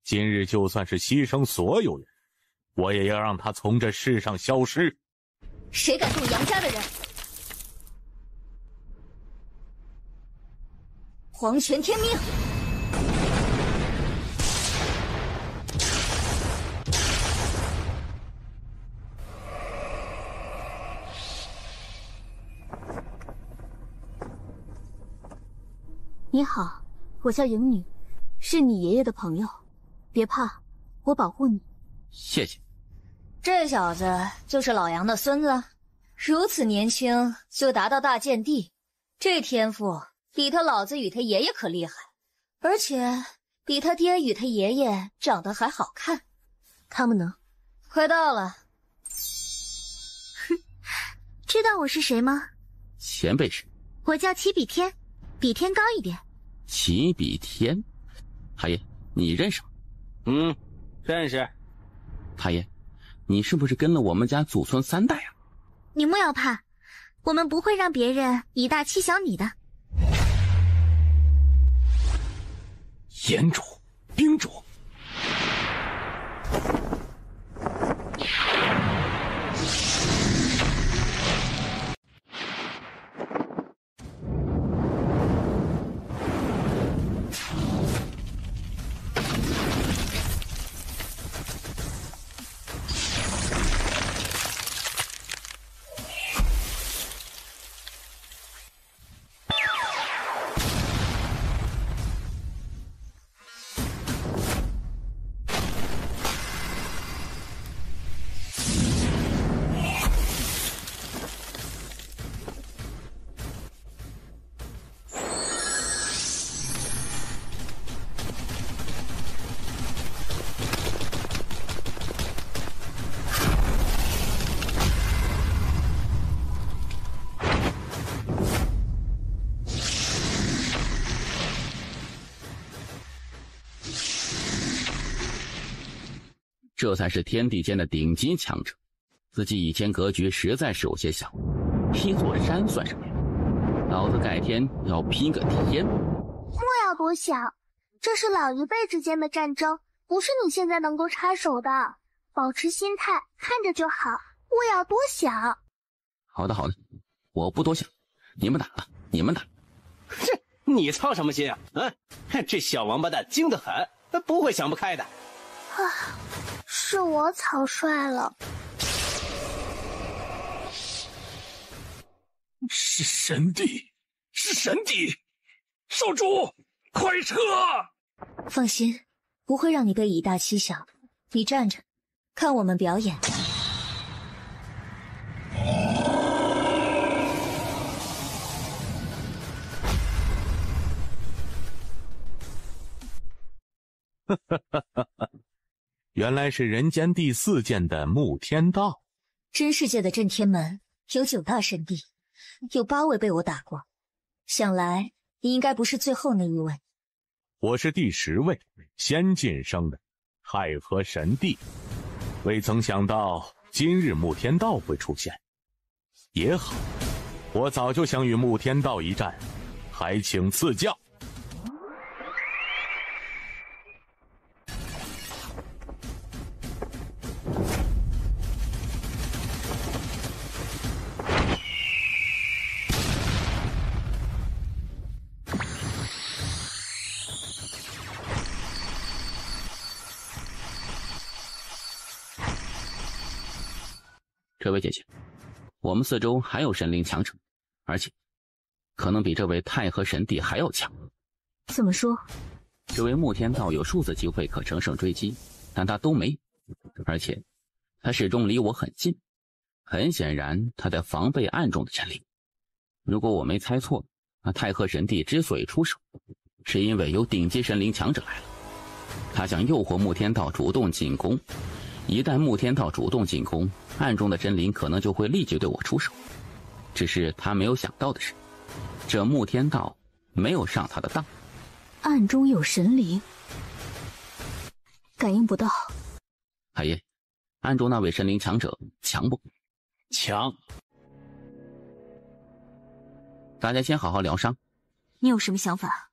今日就算是牺牲所有人，我也要让他从这世上消失。谁敢动杨家的人？黄泉天命！你好，我叫莹女，是你爷爷的朋友，别怕，我保护你。谢谢。这小子就是老杨的孙子，如此年轻就达到大剑帝，这天赋比他老子与他爷爷可厉害，而且比他爹与他爷爷长得还好看。他们呢？快到了。哼，知道我是谁吗？前辈是？我叫齐比天，比天高一点。齐比天，太爷，你认识吗？认识。太爷，你是不是跟了我们家祖孙3代啊？你莫要怕，我们不会让别人以大欺小你的。炎主，冰主。这才是天地间的顶级强者，自己以前格局实在是有些小，劈座山算什么呀？老子改天要劈个天！莫要多想，这是老一辈之间的战争，不是你现在能够插手的。保持心态，看着就好，莫要多想。好的好的，我不多想，你们打吧，你们打。这你操什么心啊？这小王八蛋精得很，不会想不开的。是我草率了。是神帝，是神帝！少主，快撤！放心，不会让你被以大欺小。你站着，看我们表演。原来是人间第4剑的穆天道。真世界的震天门有9大神帝，有8位被我打过，想来你应该不是最后那一位。我是第10位，先晋升的太和神帝。未曾想到今日穆天道会出现，也好，我早就想与穆天道一战，还请赐教。这位姐姐，我们四周还有神灵强者，而且可能比这位太和神帝还要强。怎么说？这位穆天道有数次机会可乘胜追击，但他都没有，而且他始终离我很近。很显然，他在防备暗中的神灵。如果我没猜错，那太和神帝之所以出手，是因为有顶级神灵强者来了。他想诱惑穆天道主动进攻。一旦穆天道主动进攻，暗中的真灵可能就会立即对我出手。只是他没有想到的是，这穆天道没有上他的当。暗中有神灵，感应不到。海爷，暗中那位神灵强者强不？强。大家先好好疗伤。你有什么想法？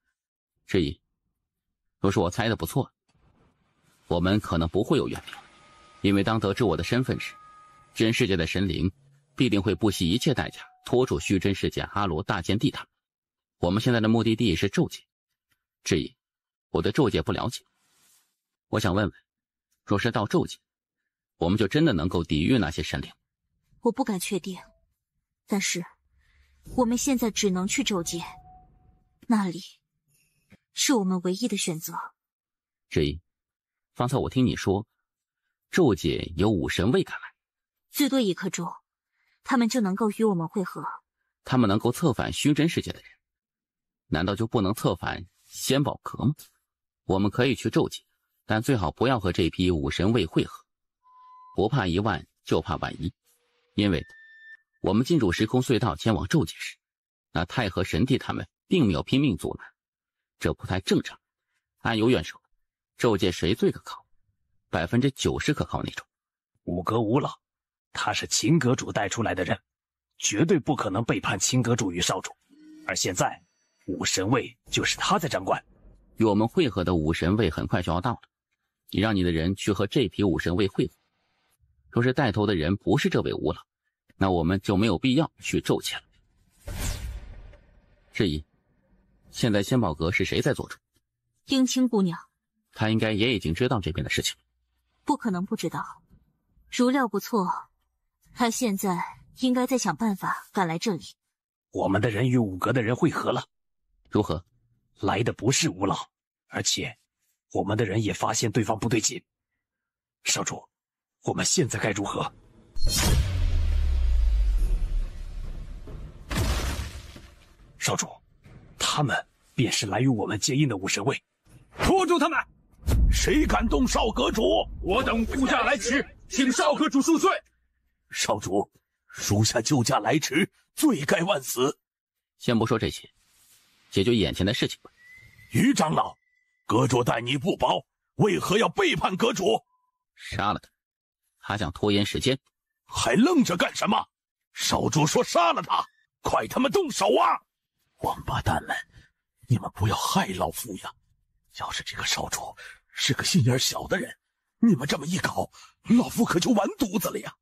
质疑。若是我猜的不错，我们可能不会有怨命。因为当得知我的身份时，真世界的神灵必定会不惜一切代价拖住虚真世界阿罗大剑帝他们。我们现在的目的地是咒界。质疑，我对咒界不了解。我想问问，若是到咒界，我们就真的能够抵御那些神灵？我不敢确定，但是我们现在只能去咒界，那里是我们唯一的选择。质疑，方才我听你说咒界有5神卫赶来，最多1颗钟，他们就能够与我们会合。他们能够策反虚真世界的人，难道就不能策反仙宝阁吗？我们可以去咒界，但最好不要和这批5神卫会合。不怕1万，就怕万一。因为我们进入时空隧道前往咒界时，那太和神帝他们并没有拼命阻拦，这不太正常。按有远说，咒界谁最可靠？90%可靠那种。五阁无老，他是秦阁主带出来的人，绝对不可能背叛秦阁主与少主。而现在5神卫就是他在掌管。与我们会合的5神卫很快就要到了，你让你的人去和这批5神卫会合。若是带头的人不是这位吴老，那我们就没有必要去咒界了。质疑，现在仙宝阁是谁在做主？英青姑娘，她应该也已经知道这边的事情。不可能不知道，如料不错，他现在应该在想办法赶来这里。我们的人与5阁的人会合了。如何？来的不是吴老，而且我们的人也发现对方不对劲。少主，我们现在该如何？少主，他们便是来与我们结印的5神卫。拖住他们！谁敢动少阁主？我等护驾来迟，请少阁主恕罪。少主，属下救驾来迟，罪该万死。先不说这些，解决眼前的事情吧。于长老，阁主待你不薄，为何要背叛阁主？杀了他，他想拖延时间。还愣着干什么？少主说杀了他，快他妈动手啊！王八蛋们，你们不要害老夫呀！要是这个少主是个心眼小的人，你们这么一搞，老夫可就完犊子了呀！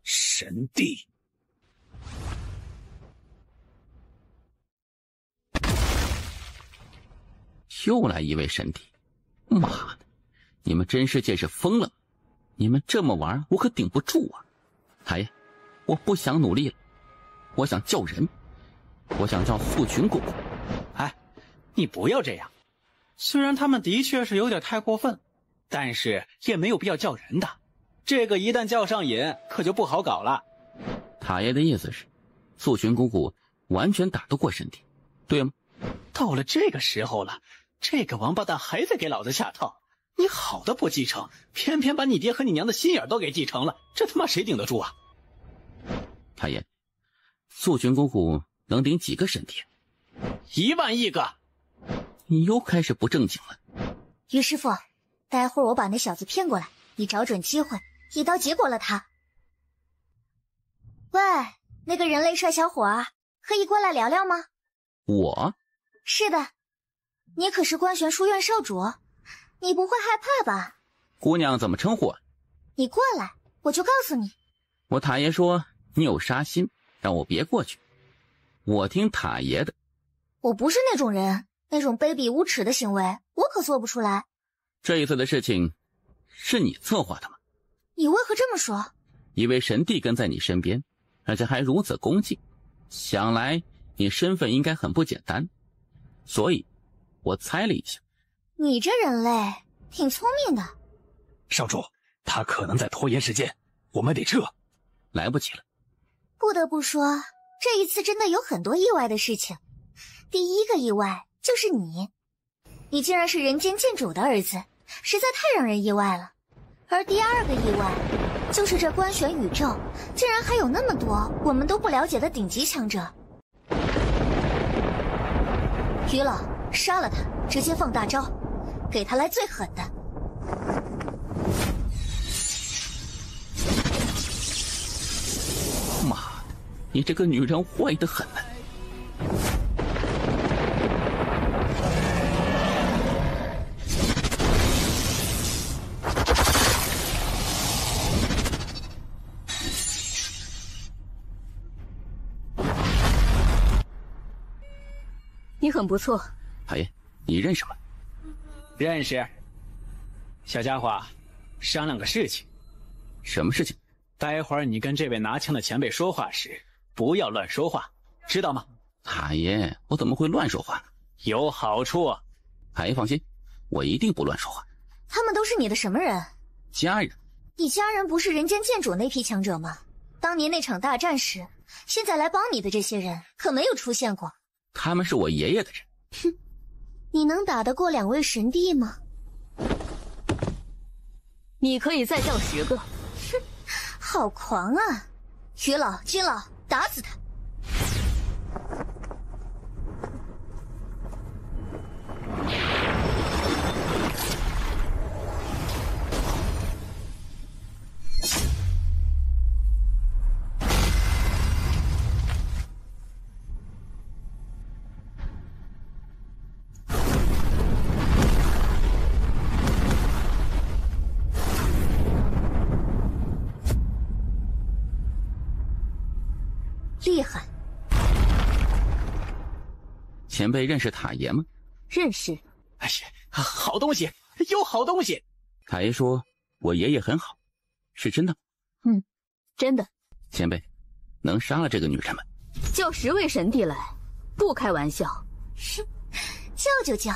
神帝，又来一位神帝！妈的，你们真世界是疯了！你们这么玩，我可顶不住啊！哎，我不想努力了，我想叫人，我想叫素群姑姑。哎，你不要这样。虽然他们的确是有点太过分，但是也没有必要叫人的。这个一旦叫上瘾，可就不好搞了。塔爷的意思是，素群姑姑完全打得过神帝，对吗？到了这个时候了，这个王八蛋还在给老子下套。你好的不继承，偏偏把你爹和你娘的心眼都给继承了，这他妈谁顶得住啊？太爷，素群姑姑能顶几个神帝？1万亿个！你又开始不正经了。于师傅，待会儿我把那小子骗过来，你找准机会一刀结果了他。喂，那个人类帅小伙儿，可以过来聊聊吗？我？是的，你可是观玄书院少主，你不会害怕吧？姑娘怎么称呼啊？你过来，我就告诉你。我塔爷说你有杀心，让我别过去。我听塔爷的。我不是那种人，那种卑鄙无耻的行为我可做不出来。这一次的事情是你策划的吗？你为何这么说？一位神帝跟在你身边，而且还如此恭敬，想来你身份应该很不简单，所以我猜了一下。你这人类挺聪明的。少主，他可能在拖延时间，我们得撤。来不及了。不得不说，这一次真的有很多意外的事情。第一个意外就是你竟然是人间剑主的儿子，实在太让人意外了。而第二个意外就是这观玄宇宙竟然还有那么多我们都不了解的顶级强者。于老，杀了他，直接放大招，给他来最狠的。妈的，你这个女人坏得很呢。你很不错。塔爷，你认识吗？认识。小家伙，商量个事情。什么事情？待会儿你跟这位拿枪的前辈说话时，不要乱说话，知道吗？塔爷，我怎么会乱说话呢？有好处。塔爷放心，我一定不乱说话。他们都是你的什么人？家人。你家人不是人间剑主那批强者吗？当年那场大战时，现在来帮你的这些人可没有出现过。他们是我爷爷的人。哼，你能打得过2位神帝吗？你可以再叫10个。哼，好狂啊！于老、君老，打死他！厉害！前辈认识塔爷吗？认识。哎呀，好东西，有好东西！塔爷说我爷爷很好，是真的吗？真的。前辈，能杀了这个女人吗？叫10位神帝来，不开玩笑。哼，叫就叫。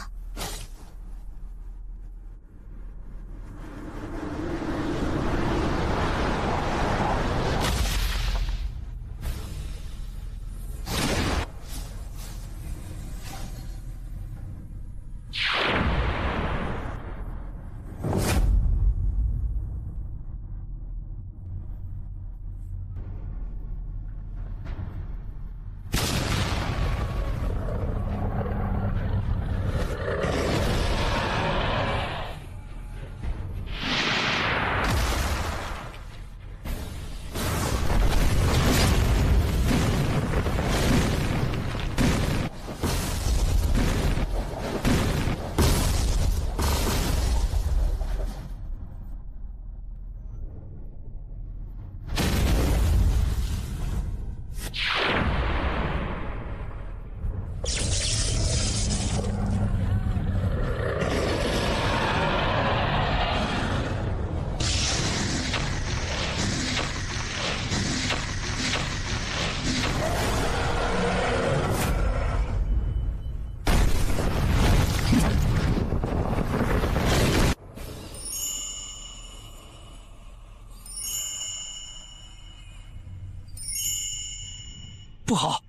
不好，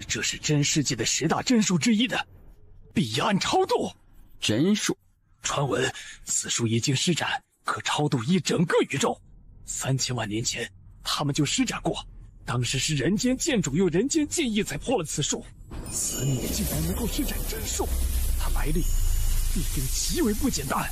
这是真世界的10大真术之一的彼岸超度真术。传闻此术一经施展，可超度一整个宇宙。3000万年前，他们就施展过，当时是人间剑主用人间剑意才破了此术。此女竟然能够施展真术，她来历必定极为不简单。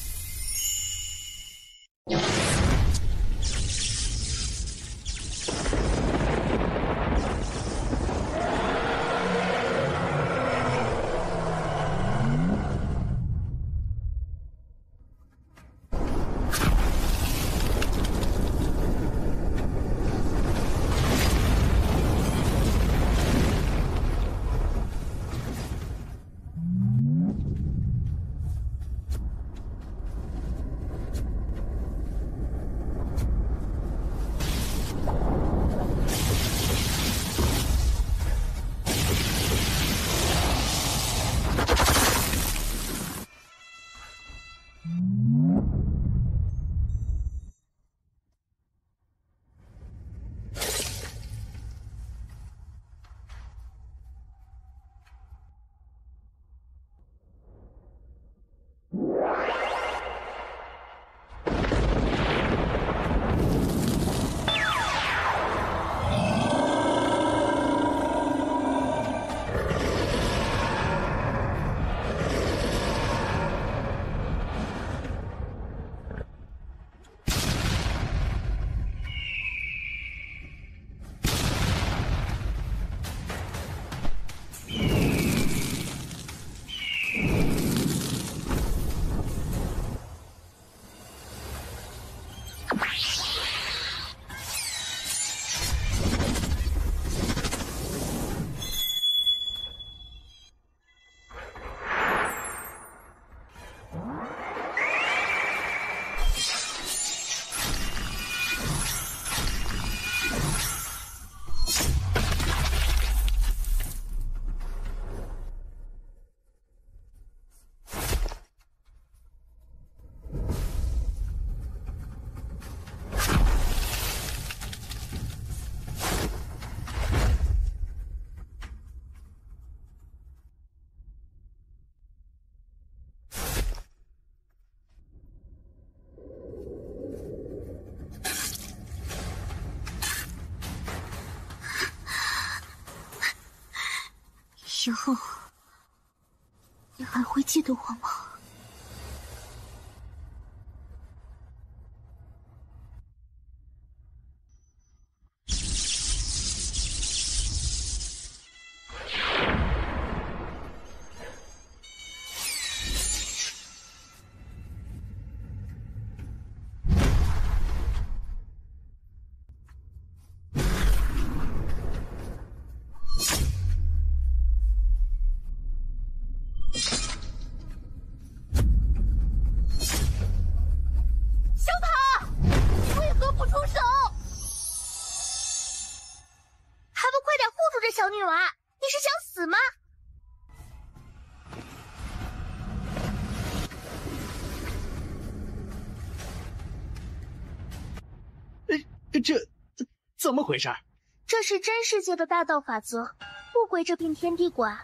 以后你还会记得我吗？小女娃，你是想死吗？这怎么回事？这是真世界的大道法则，不归这片天地管。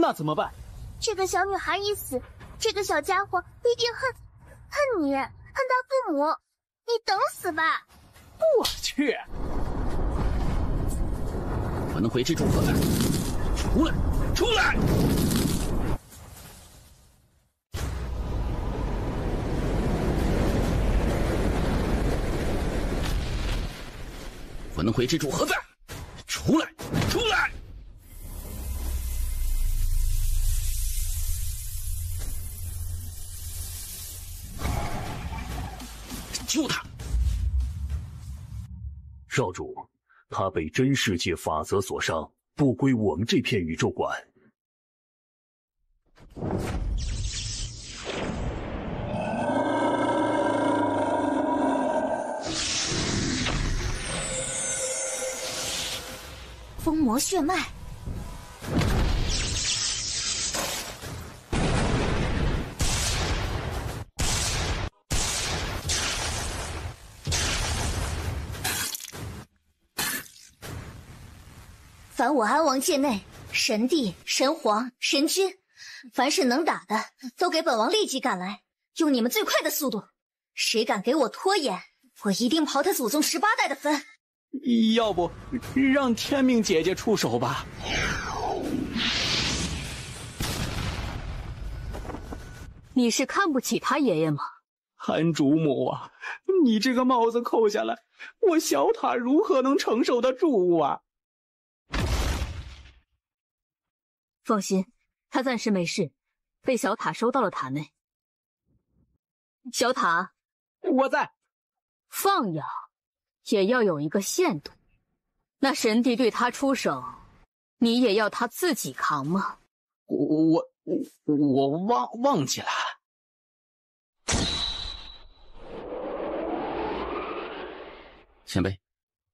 那怎么办？这个小女孩一死，这个小家伙必定恨你，恨他父母。你等死吧！我去！我能回之诸葛的，出来！出来！我能回之处何在？出来！出来！救他！少主，他被真世界法则所伤，不归我们这片宇宙管。封魔血脉，凡我安王界内，神帝、神皇、神君，凡是能打的，都给本王立即赶来，用你们最快的速度。谁敢给我拖延，我一定刨他祖宗18代的坟。要不让天命姐姐出手吧？你是看不起他爷爷吗？韩主母啊，你这个帽子扣下来，我小塔如何能承受得住啊？放心，他暂时没事，被小塔收到了塔内。小塔，我在。放养也要有一个限度。那神帝对他出手，你也要他自己扛吗？我忘记了。前辈，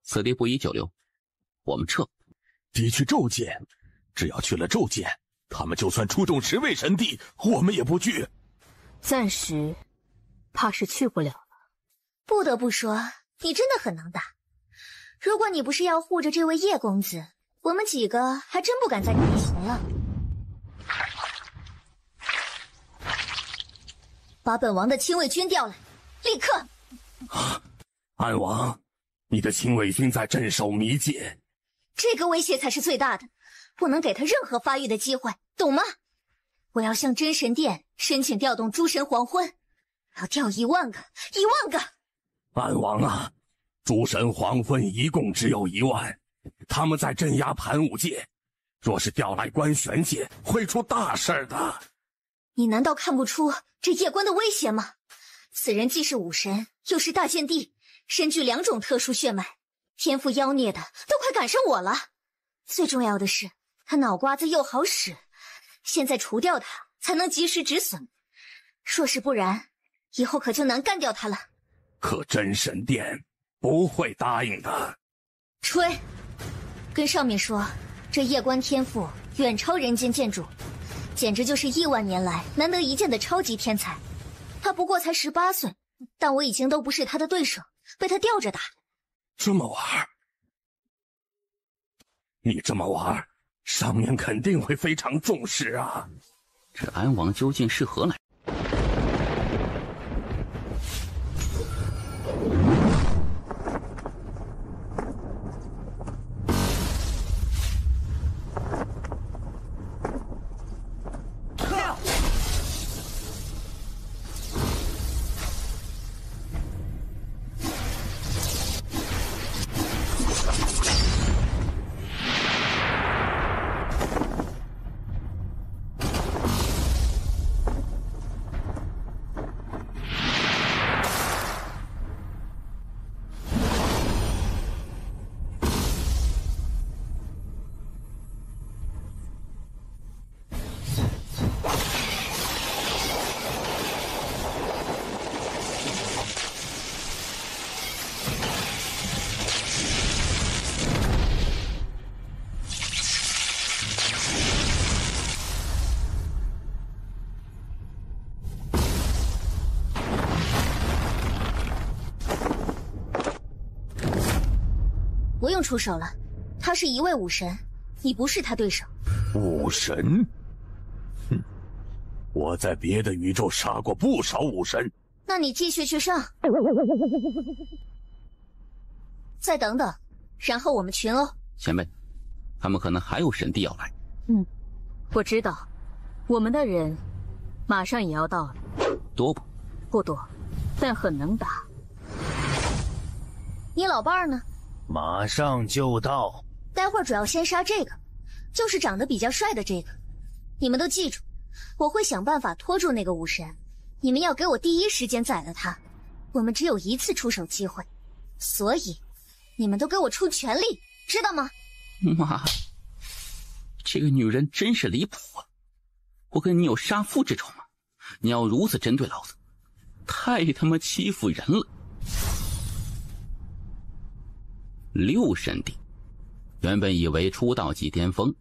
此地不宜久留，我们撤。敌去骤见，只要去了骤见，他们就算出动10位神帝，我们也不惧。暂时，怕是去不了了。不得不说，你真的很能打。如果你不是要护着这位叶公子，我们几个还真不敢在你面前了。把本王的亲卫军调来，立刻！安王，你的亲卫军在镇守迷界，这个威胁才是最大的，不能给他任何发育的机会，懂吗？我要向真神殿申请调动诸神黄昏，要调1万个，1万个！安王啊，诸神黄昏一共只有1万，他们在镇压盘武界，若是调来关玄界，会出大事的。你难道看不出这叶关的威胁吗？此人既是武神，又是大剑帝，身具2种特殊血脉，天赋妖孽的都快赶上我了。最重要的是，他脑瓜子又好使，现在除掉他，才能及时止损。若是不然，以后可就难干掉他了。可真神殿不会答应的。吹！跟上面说，这叶关天赋远超人间剑主，简直就是亿万年来难得一见的超级天才。他不过才18岁，但我已经都不是他的对手，被他吊着打。这么玩？你这么玩，上面肯定会非常重视啊。这安王究竟是何来？不用出手了，他是一位武神，你不是他对手。武神？哼，我在别的宇宙杀过不少武神。那你继续去上，再等等，然后我们群殴。前辈，他们可能还有神帝要来。我知道，我们的人马上也要到了。多不？不多，但很能打。你老伴儿呢？马上就到。待会儿主要先杀这个，就是长得比较帅的这个。你们都记住，我会想办法拖住那个武神，你们要给我第一时间宰了他。我们只有1次出手机会，所以你们都给我出全力，知道吗？妈，这个女人真是离谱啊！我跟你有杀父之仇吗？你要如此针对老子，太他妈欺负人了。6神帝，原本以为出道即巅峰，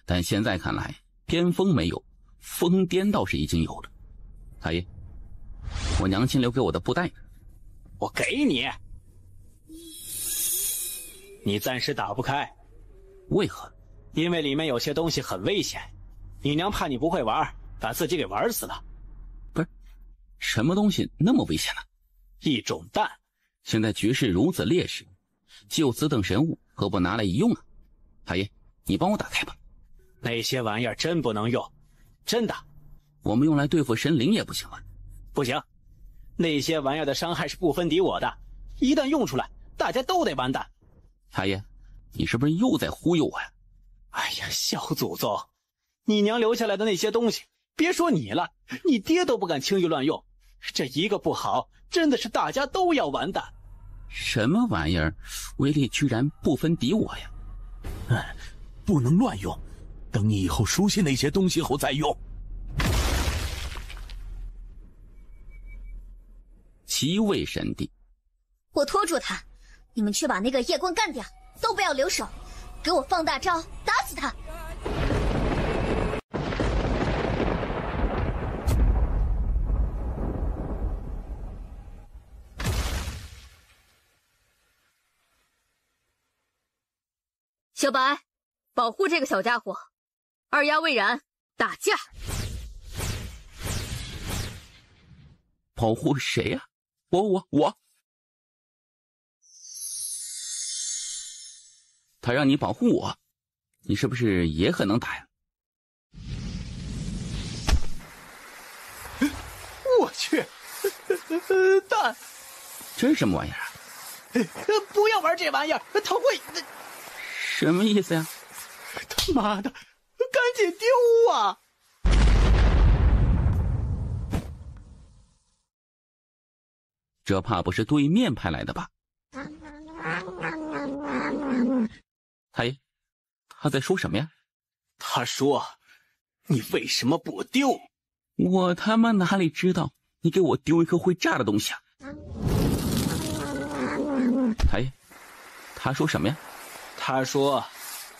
但现在看来，巅峰没有，疯癫倒是已经有了。太爷，我娘亲留给我的布袋呢，我给你。你暂时打不开。为何？因为里面有些东西很危险，你娘怕你不会玩，把自己给玩死了。不是，什么东西那么危险呢？一种蛋。现在局势如此劣势，就此等神物，何不拿来一用啊？太爷，你帮我打开吧。那些玩意儿真不能用，真的。我们用来对付神灵也不行吗？不行，那些玩意儿的伤害是不分敌我的，一旦用出来，大家都得完蛋。太爷，你是不是又在忽悠我呀？哎呀，小祖宗，你娘留下来的那些东西，别说你了，你爹都不敢轻易乱用。这一个不好，真的是大家都要完蛋。什么玩意儿，威力居然不分敌我呀！不能乱用，等你以后熟悉那些东西后再用。七位神帝，我拖住他，你们去把那个夜光干掉，都不要留手，给我放大招，打死他！小白，保护这个小家伙。二丫魏然，打架。保护谁呀？我。他让你保护我，你是不是也很能打呀？我去，蛋！这是什么玩意儿啊？不要玩这玩意儿，他会……什么意思呀？他妈的，赶紧丢啊！这怕不是对面派来的吧？太爷，他在说什么呀？他说：“你为什么不丢？”我他妈哪里知道你给我丢一颗会炸的东西啊！太爷，他说什么呀？他说：“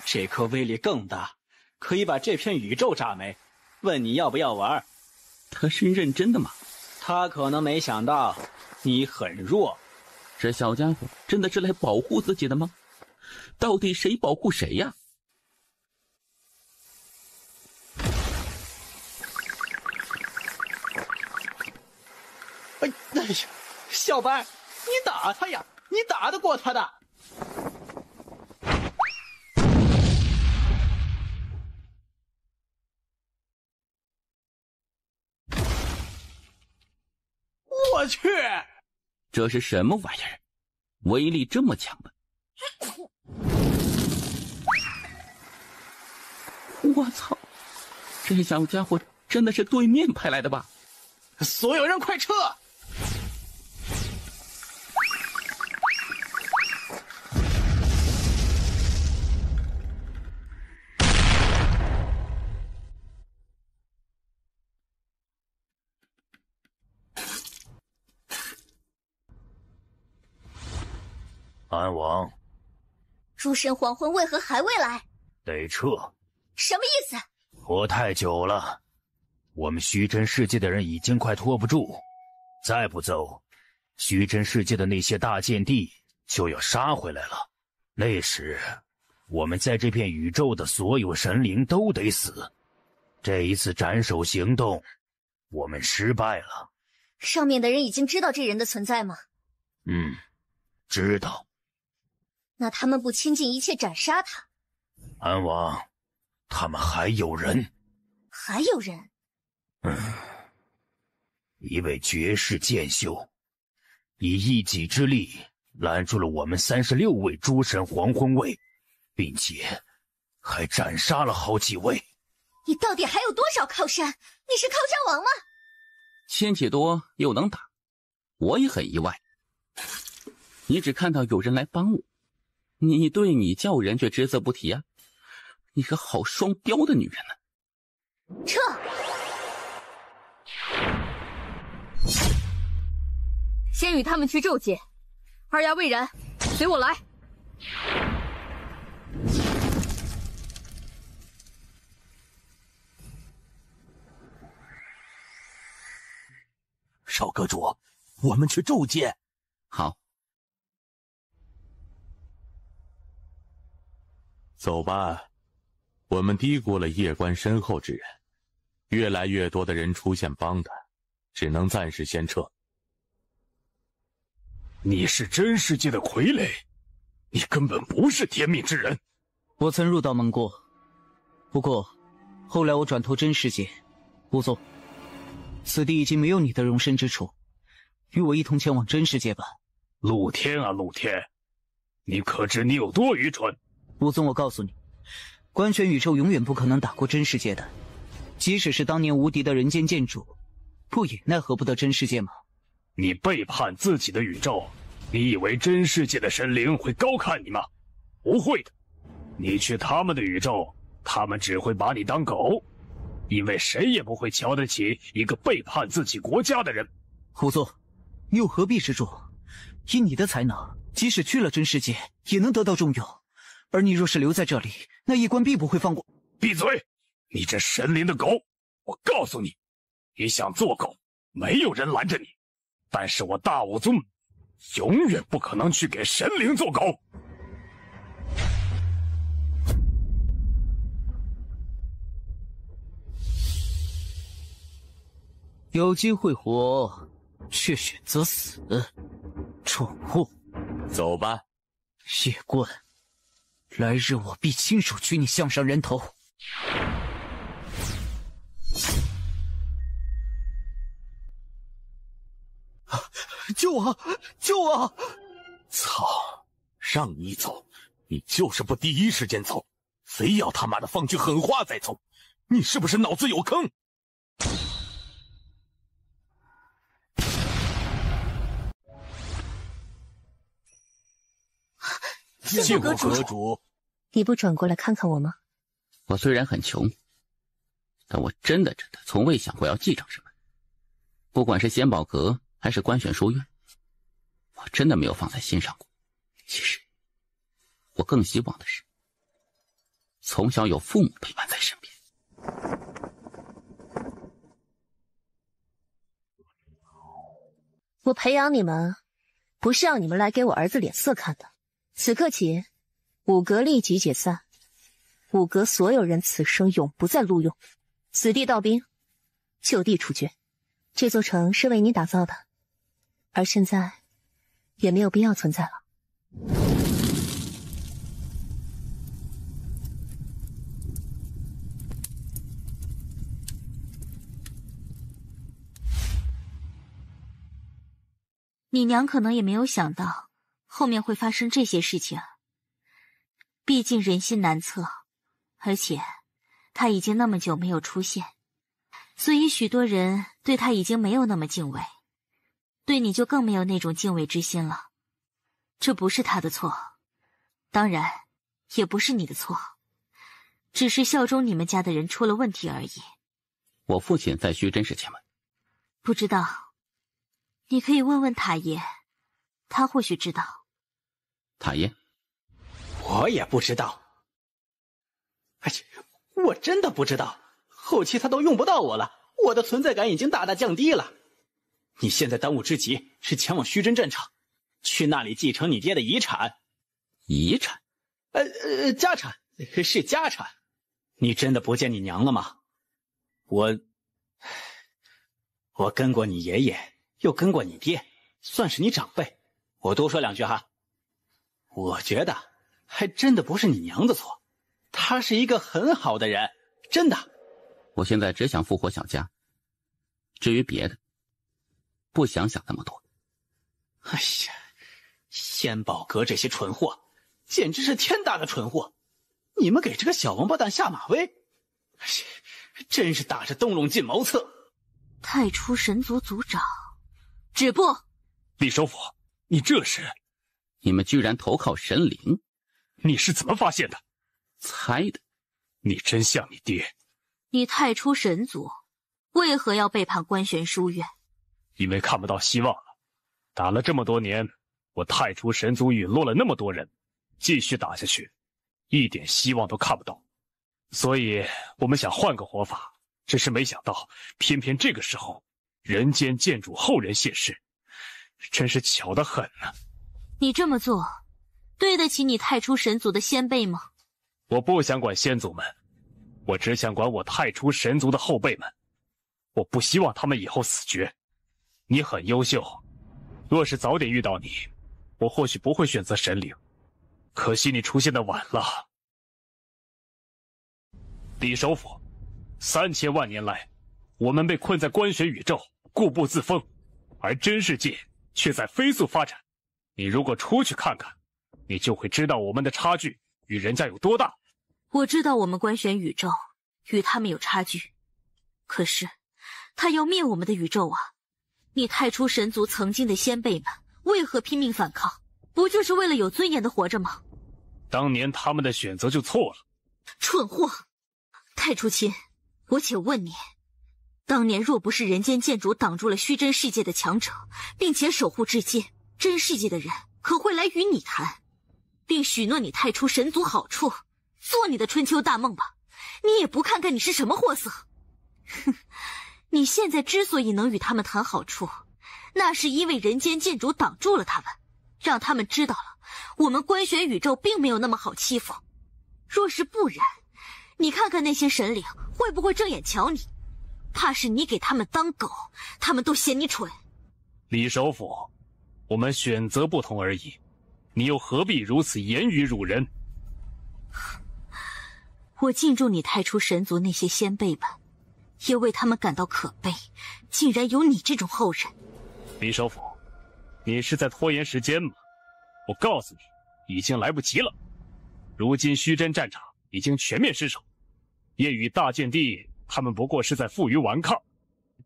这颗威力更大，可以把这片宇宙炸没。问你要不要玩？”他是认真的吗？他可能没想到你很弱。这小家伙真的是来保护自己的吗？到底谁保护谁呀？哎呀，小白，你打他呀！你打得过他的。我去！这是什么玩意儿？威力这么强的！我操！这小家伙真的是对面派来的吧？所有人快撤！安王，诸神黄昏为何还未来？得撤。什么意思？拖太久了，我们虚真世界的人已经快拖不住，再不走，虚真世界的那些大剑帝就要杀回来了。那时，我们在这片宇宙的所有神灵都得死。这一次斩首行动，我们失败了。上面的人已经知道这人的存在吗？知道。那他们不倾尽一切斩杀他？安王，他们还有人。还有人？一位绝世剑修，以一己之力拦住了我们36位诸神黄昏卫，并且还斩杀了好几位。你到底还有多少靠山？你是靠山王吗千几多又能打，我也很意外。你只看到有人来帮我，你对你叫人却只字不提啊！你个好双标的女人呢！撤！先与他们去咒界。二丫魏然，随我来。少阁主，我们去咒界。好。走吧，我们低估了夜观身后之人，越来越多的人出现帮他，只能暂时先撤。你是真世界的傀儡，你根本不是天命之人。我曾入道门过，不过后来我转投真世界。吴总，此地已经没有你的容身之处，与我一同前往真世界吧。陆天啊陆天，你可知你有多愚蠢？吴总，我告诉你，官权宇宙永远不可能打过真世界的，即使是当年无敌的人间剑主，不也奈何不得真世界吗？你背叛自己的宇宙，你以为真世界的神灵会高看你吗？不会的，你去他们的宇宙，他们只会把你当狗，因为谁也不会瞧得起一个背叛自己国家的人。胡总，你又何必执着？以你的才能，即使去了真世界也能得到重用，而你若是留在这里，那夜观必不会放过。闭嘴！你这神灵的狗！我告诉你，你想做狗，没有人拦着你，但是我大武尊永远不可能去给神灵做狗。有机会活，却选择死，蠢货！走吧，夜观，来日我必亲手取你项上人头。救我！救我！操！让你走，你就是不第一时间走，非要他妈的放句狠话再走，你是不是脑子有坑？谢阁主，你不转过来看看我吗？我虽然很穷，但我真的从未想过要继承什么。不管是仙宝阁还是官选书院，我真的没有放在心上过。其实，我更希望的是，从小有父母陪伴在身边。我培养你们，不是让你们来给我儿子脸色看的。此刻起，五阁立即解散，五阁所有人此生永不再录用，此地盗兵，就地处决。这座城是为你打造的，而现在也没有必要存在了。你娘可能也没有想到后面会发生这些事情，毕竟人心难测，而且他已经那么久没有出现，所以许多人对他已经没有那么敬畏，对你就更没有那种敬畏之心了。这不是他的错，当然也不是你的错，只是效忠你们家的人出了问题而已。我父亲在虚真世前门，不知道，你可以问问塔爷，他或许知道。塔爷，我也不知道。而且我真的不知道，后期他都用不到我了，我的存在感已经大大降低了。你现在当务之急是前往虚真战场，去那里继承你爹的遗产。遗产？家产，是家产。你真的不见你娘了吗？我跟过你爷爷，又跟过你爹，算是你长辈。我多说两句哈，我觉得还真的不是你娘的错，她是一个很好的人，真的。我现在只想复活小家，至于别的，不想那么多。哎呀，仙宝阁这些蠢货，简直是天大的蠢货！你们给这个小王八蛋下马威，真是打着东龙进茅厕。太初神族族长，止步！李首府，你这是……你们居然投靠神灵，你是怎么发现的？猜的。你真像你爹。你太初神族为何要背叛官玄书院？因为看不到希望了。打了这么多年，我太初神族陨落了那么多人，继续打下去，一点希望都看不到。所以我们想换个活法，只是没想到，偏偏这个时候，人间剑主后人现世，真是巧得很呢。你这么做，对得起你太初神族的先辈吗？我不想管先祖们，我只想管我太初神族的后辈们，我不希望他们以后死绝。你很优秀，若是早点遇到你，我或许不会选择神领。可惜你出现的晚了。李首府，3000万年来，我们被困在关玄宇宙，固步自封，而真世界却在飞速发展。你如果出去看看，你就会知道我们的差距与人家有多大。我知道我们关玄宇宙与他们有差距，可是他要灭我们的宇宙啊！你太初神族曾经的先辈们为何拼命反抗？不就是为了有尊严的活着吗？当年他们的选择就错了。蠢货！太初亲，我且问你，当年若不是人间剑主挡住了虚真世界的强者，并且守护至今，真世界的人可会来与你谈，并许诺你太初神族好处，做你的春秋大梦吧？你也不看看你是什么货色！哼，你现在之所以能与他们谈好处，那是因为人间剑主挡住了他们，让他们知道了我们关玄宇宙并没有那么好欺负。若是不然，你看看那些神灵会不会正眼瞧你？怕是你给他们当狗，他们都嫌你蠢。李首府，我们选择不同而已，你又何必如此言语辱人？我敬重你太初神族那些先辈们，也为他们感到可悲，竟然有你这种后人。李首府，你是在拖延时间吗？我告诉你，已经来不及了。如今虚真战场已经全面失守，夜雨大剑帝他们不过是在负隅顽抗，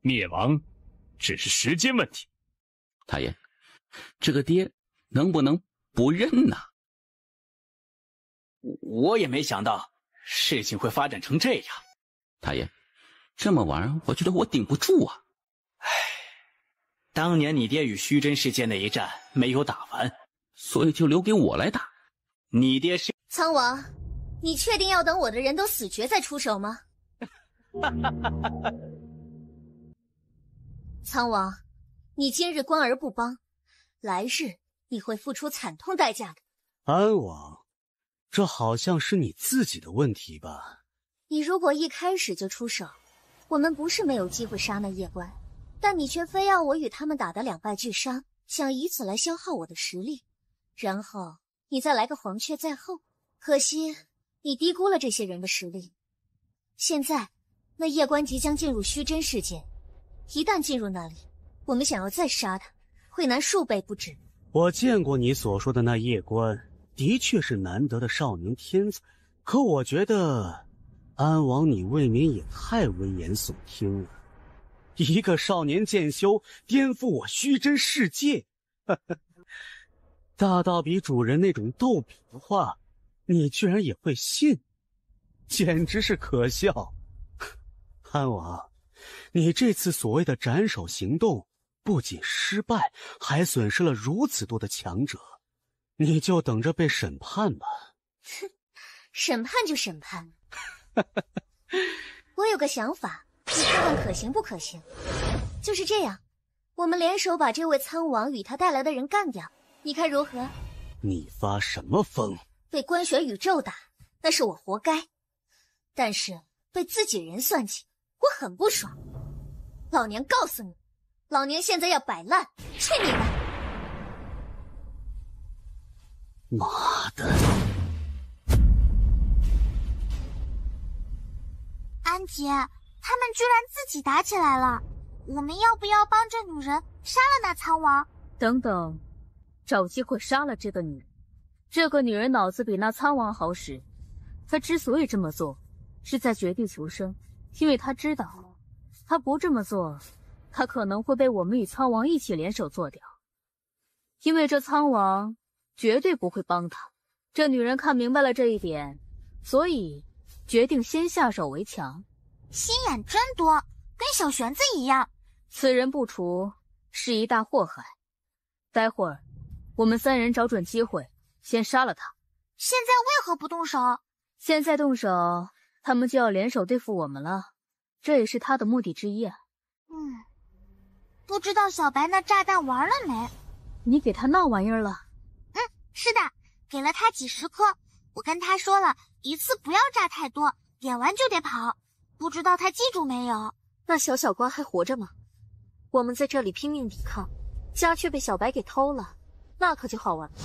灭亡只是时间问题。大爷，这个爹能不能不认呢？我也没想到事情会发展成这样。大爷，这么玩我觉得我顶不住啊。当年你爹与虚真世界那一战没有打完，所以就留给我来打。你爹是苍王，你确定要等我的人都死绝再出手吗？苍王，你今日观而不帮，来日你会付出惨痛代价的。安王，这好像是你自己的问题吧？你如果一开始就出手，我们不是没有机会杀那夜官，但你却非要我与他们打得两败俱伤，想以此来消耗我的实力，然后你再来个黄雀在后。可惜你低估了这些人的实力。现在那夜官即将进入虚真世界，一旦进入那里，我们想要再杀他，会难数倍不止。我见过你所说的那夜官，的确是难得的少年天才，可我觉得安王你未免也太危言耸听了。一个少年剑修颠覆我虚真世界，大到比主人那种逗比的话，你居然也会信，简直是可笑。安王，你这次所谓的斩首行动不仅失败，还损失了如此多的强者，你就等着被审判吧。哼，审判就审判。我有个想法，你看看可行不可行？就是这样，我们联手把这位苍王与他带来的人干掉，你看如何？你发什么疯？被关玄宇宙打，那是我活该，但是被自己人算计，我很不爽。老娘告诉你，老娘现在要摆烂，去你的！妈的！安姐，他们居然自己打起来了，我们要不要帮这女人杀了那苍王？等等，找机会杀了这个女人。这个女人脑子比那苍王好使，她之所以这么做，是在绝地求生，因为她知道，她不这么做，她可能会被我们与苍王一起联手做掉。因为这苍王绝对不会帮她，这女人看明白了这一点，所以决定先下手为强。心眼真多，跟小玄子一样。此人不除，是一大祸害。待会儿，我们三人找准机会，先杀了他。现在为何不动手？现在动手，他们就要联手对付我们了，这也是他的目的之一啊。不知道小白那炸弹玩了没？你给他那玩意儿了？是的，给了他几10颗。我跟他说了，一次不要炸太多，点完就得跑，不知道他记住没有？那小瓜还活着吗？我们在这里拼命抵抗，家却被小白给偷了，那可就好玩了。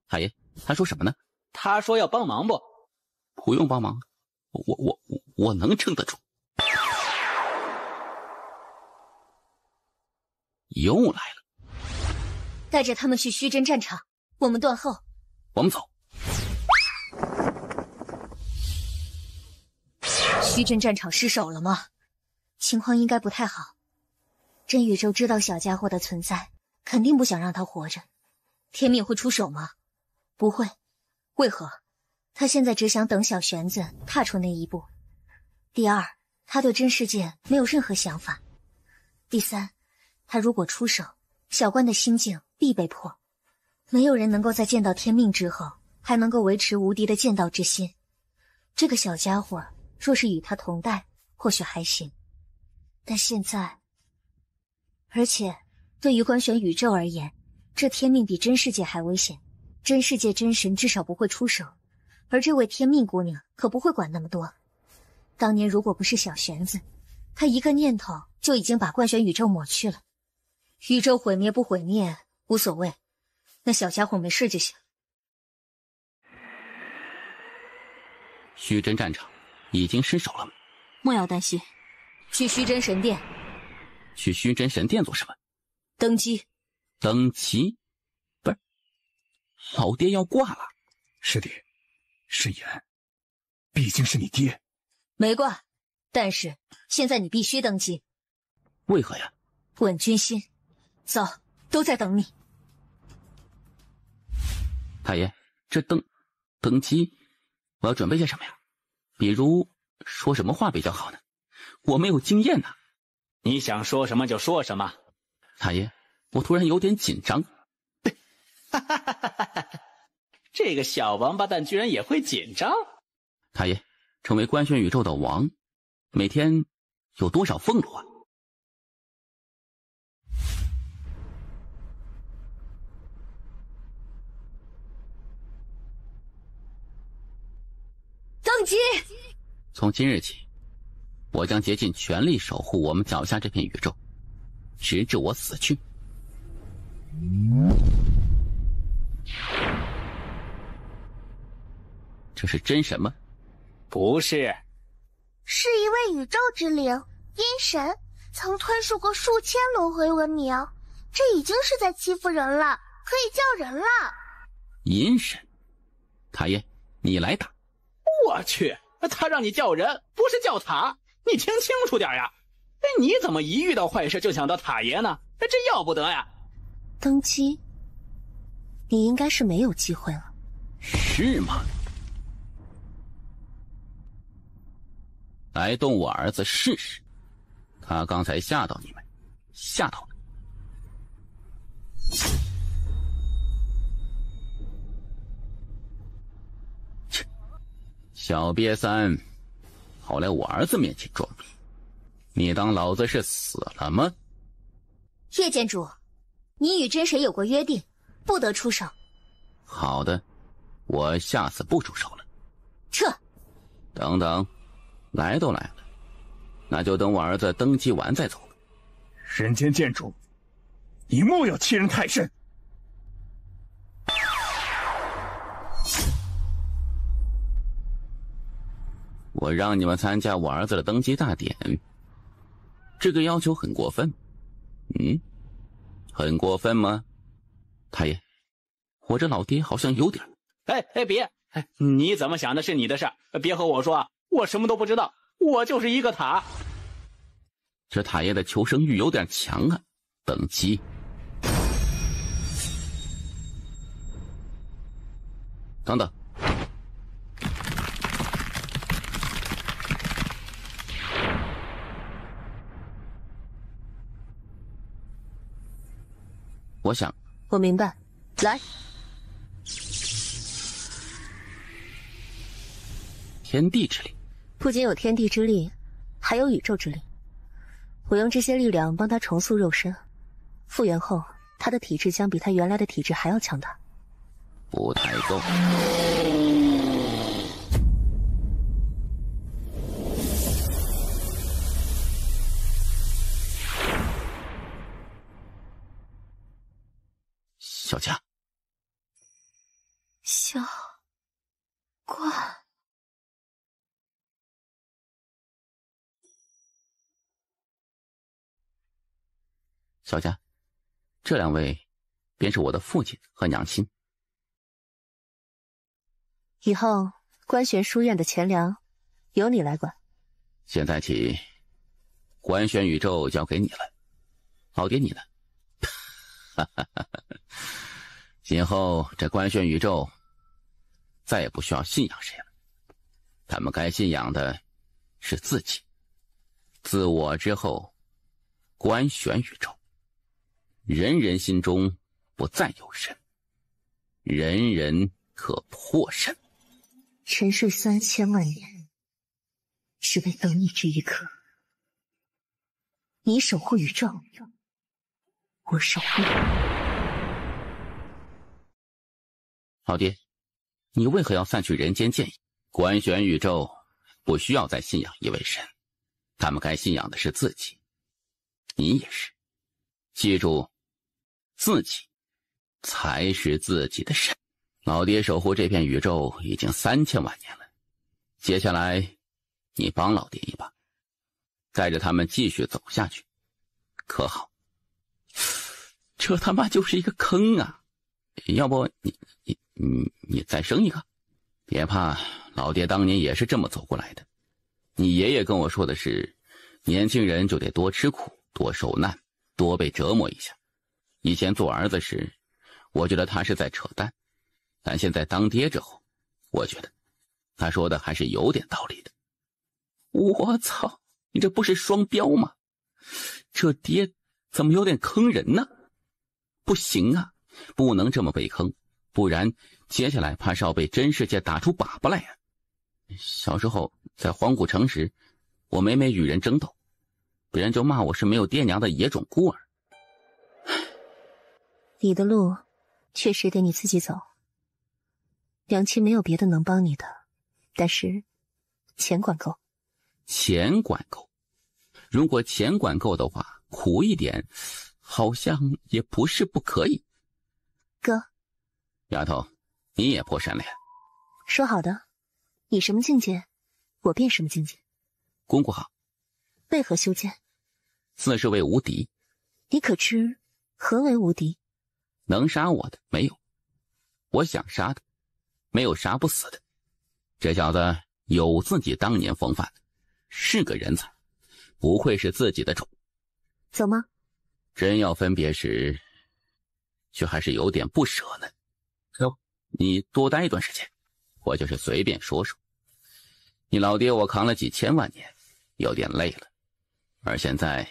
海爷，他说什么呢？他说要帮忙不？不用帮忙，我能撑得住。又来了，带着他们去虚真战场，我们断后。我们走。虚真战场失守了吗？情况应该不太好。真宇宙知道小家伙的存在，肯定不想让他活着。天命会出手吗？不会。为何？他现在只想等小玄子踏出那一步。第二，他对真世界没有任何想法。第三，他如果出手，小关的心境必被破。没有人能够在见到天命之后还能够维持无敌的剑道之心。这个小家伙若是与他同代，或许还行，但现在……而且对于观选宇宙而言，这天命比真世界还危险。真世界真神至少不会出手，而这位天命姑娘可不会管那么多。当年如果不是小玄子，她一个念头就已经把观选宇宙抹去了。宇宙毁灭不毁灭无所谓，那小家伙没事就行。虚真战场已经失守了。莫要担心，去虚真神殿。去虚真神殿做什么？登基。登基？不是，老爹要挂了。师弟，誓言，毕竟是你爹。没挂，但是现在你必须登基。为何呀？稳军心。走，都在等你。太爷，这登基，我要准备些什么呀？比如说什么话比较好呢？我没有经验呐。你想说什么就说什么。太爷，我突然有点紧张。这个小王八蛋居然也会紧张。太爷，成为观选宇宙的王，每天有多少俸禄啊？登基！从今日起，我将竭尽全力守护我们脚下这片宇宙，直至我死去。这是真神吗？不是，是一位宇宙之灵，阴神，曾吞噬过数千轮回文明，这已经是在欺负人了，可以叫人了。阴神，太爷，你来打。我去，他让你叫人，不是叫塔，你听清楚点呀！你怎么一遇到坏事就想到塔爷呢？这要不得呀！登基，你应该是没有机会了。是吗？来动我儿子试试，他刚才吓到你们，吓到了。切，小瘪三，好来我儿子面前装逼，你当老子是死了吗？叶监主，你与真神有过约定，不得出手。好的，我下次不出手了。撤。等等。来都来了，那就等我儿子登基完再走了。人间剑主，你莫要欺人太甚！我让你们参加我儿子的登基大典，这个要求很过分。很过分吗？太爷，我这老爹好像有点……别！你怎么想的是你的事，别和我说。我什么都不知道，我就是一个塔。这塔爷的求生欲有点强啊！登基。等等，我想，我明白。来，天地之力，不仅有天地之力，还有宇宙之力。我用这些力量帮他重塑肉身，复原后，他的体质将比他原来的体质还要强大。不太够。小佳，小冠，小佳，这两位便是我的父亲和娘亲。以后官玄书院的钱粮由你来管。现在起，官玄宇宙交给你了。老爹你呢？今后这官玄宇宙再也不需要信仰谁了，他们该信仰的是自己。自我之后，官玄宇宙，人人心中不再有神，人人可破神。沉睡3000万年，只为等你这一刻。你守护宇宙，我守护你。老爹，你为何要散去人间剑意？官玄宇宙不需要再信仰一位神，他们该信仰的是自己。你也是，记住，自己才是自己的神。老爹守护这片宇宙已经3000万年了，接下来你帮老爹一把，带着他们继续走下去，可好？这他妈就是一个坑啊！要不你再生一个？别怕，老爹当年也是这么走过来的。你爷爷跟我说的是，年轻人就得多吃苦，多受难，多被折磨一下。以前做儿子时，我觉得他是在扯淡，但现在当爹之后，我觉得他说的还是有点道理的。我操，你这不是双标吗？这爹怎么有点坑人呢？不行啊，不能这么被坑，不然接下来怕是要被真世界打出粑粑来呀。小时候在黄古城时，我每每与人争斗，别人就骂我是没有爹娘的野种孤儿。你的路确实得你自己走，娘亲没有别的能帮你的，但是钱管够。钱管够？如果钱管够的话，苦一点好像也不是不可以。哥，丫头，你也破山了呀？说好的，你什么境界，我便什么境界。公公好。为何修剑？自是为无敌。你可知何为无敌？能杀我的没有，我想杀的没有杀不死的。这小子有自己当年风范，是个人才，不愧是自己的种。走吗？真要分别时，却还是有点不舍呢。你多待一段时间，我就是随便说说。你老爹我扛了几千万年，有点累了，而现在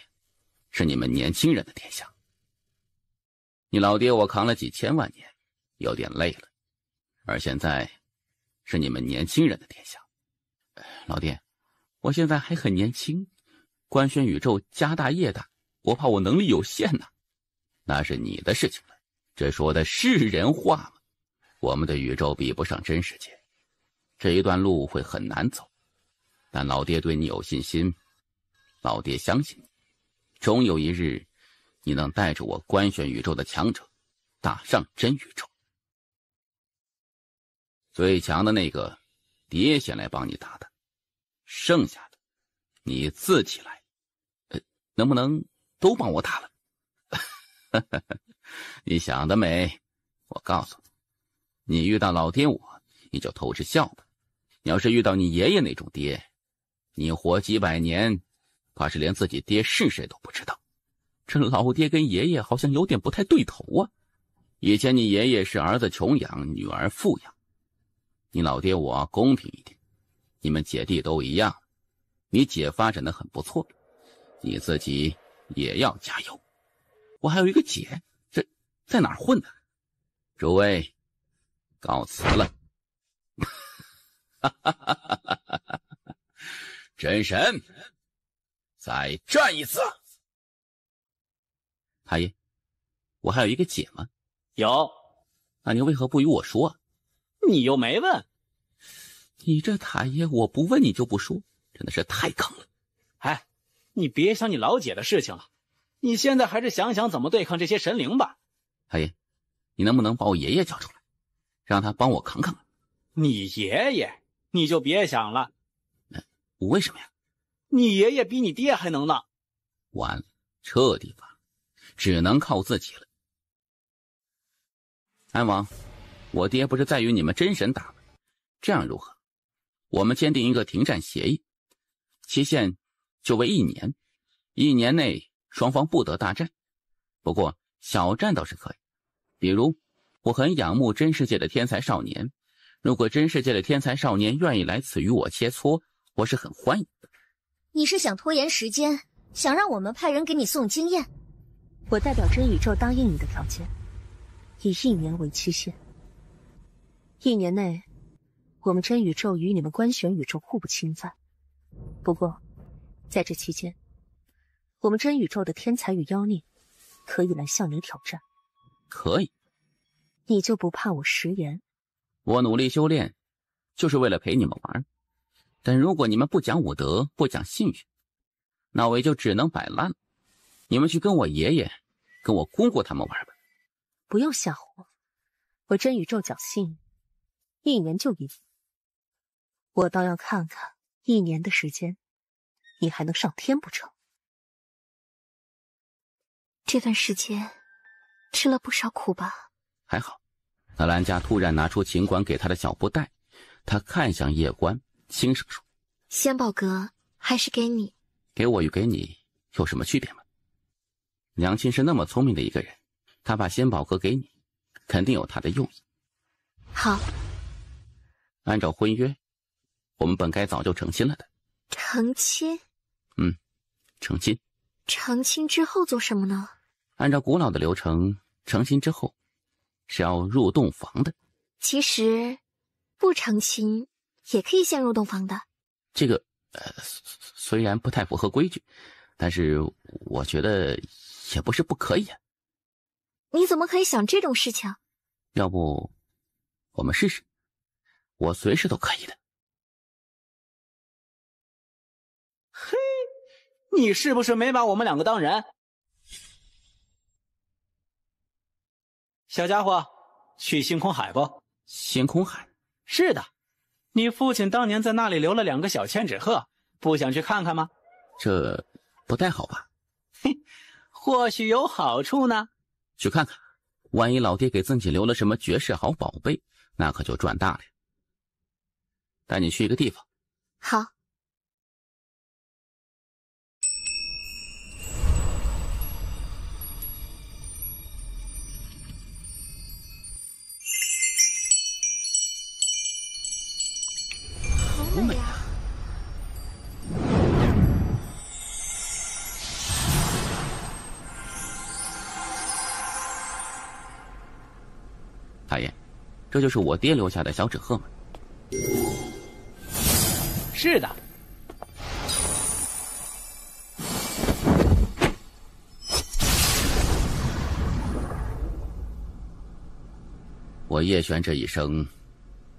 是你们年轻人的天下。你老爹我扛了几千万年，有点累了，而现在是你们年轻人的天下。老爹，我现在还很年轻，官宣宇宙家大业大，我怕我能力有限呐。那是你的事情了，这说的是人话吗？我们的宇宙比不上真世界，这一段路会很难走，但老爹对你有信心，老爹相信你，终有一日你能带着我官宣宇宙的强者打上真宇宙。最强的那个爹先来帮你打的，剩下的你自己来。能不能都帮我打了？你想得美！我告诉你，你遇到老爹我，你就偷着笑吧。你要是遇到你爷爷那种爹，你活几百年，怕是连自己爹是谁都不知道。这老爹跟爷爷好像有点不太对头啊。以前你爷爷是儿子穷养，女儿富养，你老爹我公平一点，你们姐弟都一样。你姐发展的很不错，你自己也要加油。我还有一个姐，在哪儿混呢？诸位，告辞了。真神，再战一次。太爷，我还有一个姐吗？有。那你为何不与我说啊？你又没问。你这太爷，我不问你就不说，真的是太坑了。哎，你别想你老姐的事情了，你现在还是想想怎么对抗这些神灵吧。太爷，你能不能把我爷爷叫出来，让他帮我扛扛？你爷爷，你就别想了。为什么呀？你爷爷比你爹还能呢。完了，彻底完了，只能靠自己了。安王，我爹不是在与你们真神打吗？这样如何？我们签订一个停战协议，期限就为1年，1年内双方不得大战。不过小战倒是可以，比如我很仰慕真世界的天才少年，如果真世界的天才少年愿意来此与我切磋，我是很欢迎的。你是想拖延时间，想让我们派人给你送经验？我代表真宇宙答应你的条件，以1年为期限。1年内，我们真宇宙与你们官选宇宙互不侵犯。不过，在这期间，我们真宇宙的天才与妖孽可以来向你挑战。可以。你就不怕我食言？我努力修炼，就是为了陪你们玩。但如果你们不讲武德，不讲信誉，那我也就只能摆烂了。你们去跟我爷爷、跟我姑姑他们玩吧。不用吓唬我，我真宇宙讲信誉，1年就1年。我倒要看看1年的时间，你还能上天不成？这段时间吃了不少苦吧？还好。纳兰家突然拿出秦管给他的小布袋，他看向叶关，轻声说：“仙宝阁还是给你。”给我与给你有什么区别吗？娘亲是那么聪明的一个人，她把仙宝阁给你，肯定有她的用意。好，按照婚约，我们本该早就成亲了的。成亲？成亲。成亲之后做什么呢？按照古老的流程，成亲之后是要入洞房的。其实不成亲也可以先入洞房的。这个虽然不太符合规矩，但是我觉得也不是不可以啊。你怎么可以想这种事情？要不我们试试？我随时都可以的。嘿，你是不是没把我们2个当人？小家伙，去星空海不？星空海？是的，你父亲当年在那里留了2个小千纸鹤，不想去看看吗？这不太好吧？嘿，或许有好处呢。去看看，万一老爹给自己留了什么绝世好宝贝，那可就赚大了。带你去一个地方。好。好美啊！大爷，这就是我爹留下的小纸鹤吗？是的。我叶璇这一生，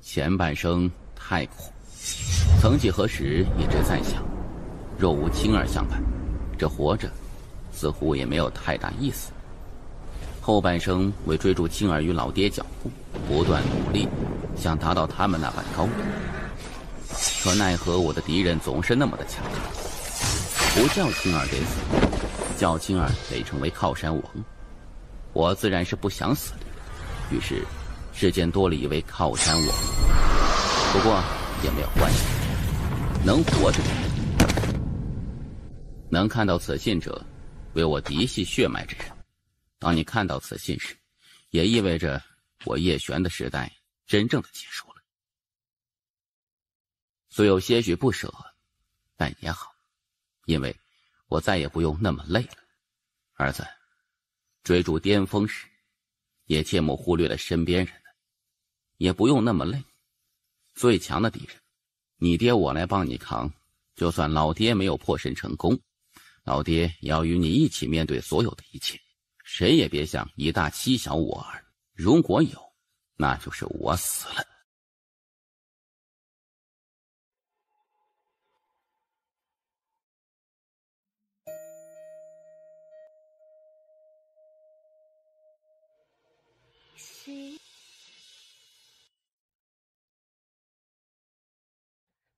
前半生太苦，曾几何时一直在想，若无青儿相伴，这活着似乎也没有太大意思。后半生为追逐青儿与老爹脚步，不断努力，想达到他们那般高度。可奈何我的敌人总是那么的强大，不叫青儿得死，叫青儿得成为靠山王。我自然是不想死的，于是世间多了一位靠山王。不过也没有关系，能活着能看到此信者，为我嫡系血脉之人。当你看到此信时，也意味着我叶璇的时代真正的结束了。虽有些许不舍，但也好，因为我再也不用那么累了。儿子，追逐巅峰时，也切莫忽略了身边人的，也不用那么累。最强的敌人，你爹我来帮你扛，就算老爹没有破身成功，老爹也要与你一起面对所有的一切。谁也别想以大欺小我儿，如果有，那就是我死了。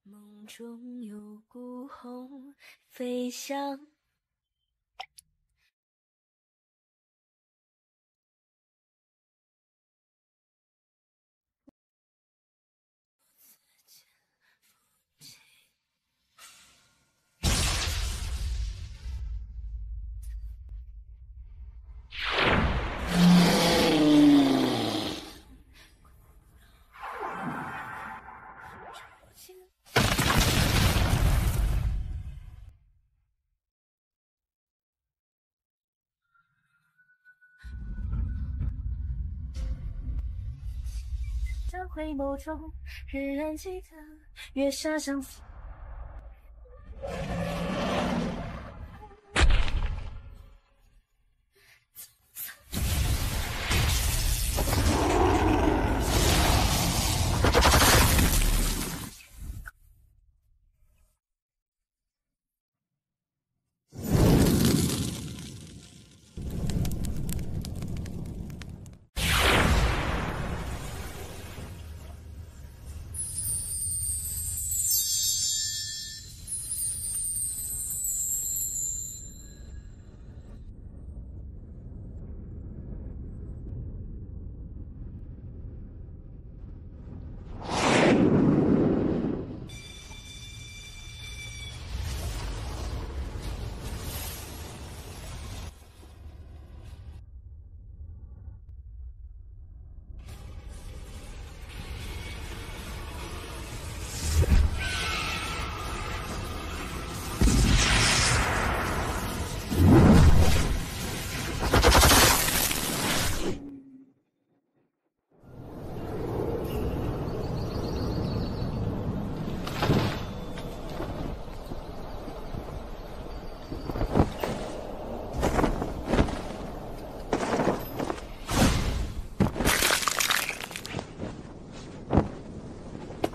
梦中有孤鸿飞翔，交回眸中，仍然记得月下相逢。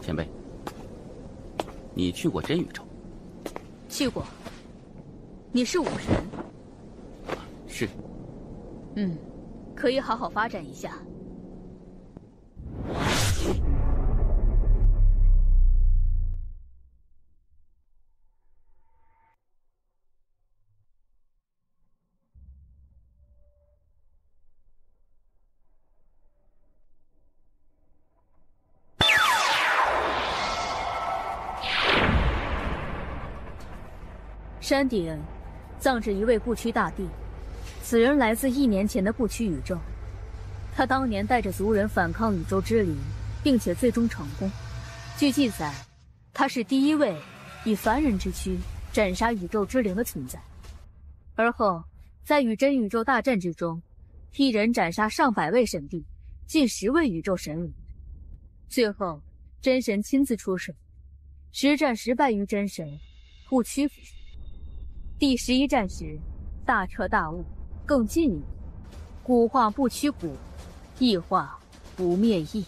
前辈，你去过真宇宙？去过。你是武神？是。可以好好发展一下。山地人葬着一位不屈大帝，此人来自1年前的不屈宇宙。他当年带着族人反抗宇宙之灵，并且最终成功。据记载，他是第一位以凡人之躯斩杀宇宙之灵的存在。而后，在与真宇宙大战之中，一人斩杀上百位神帝，近10位宇宙神灵。最后，真神亲自出手，实战10败于真神，不屈服。第11战时，大彻大悟，更进一步，古化不屈古，异化不灭异。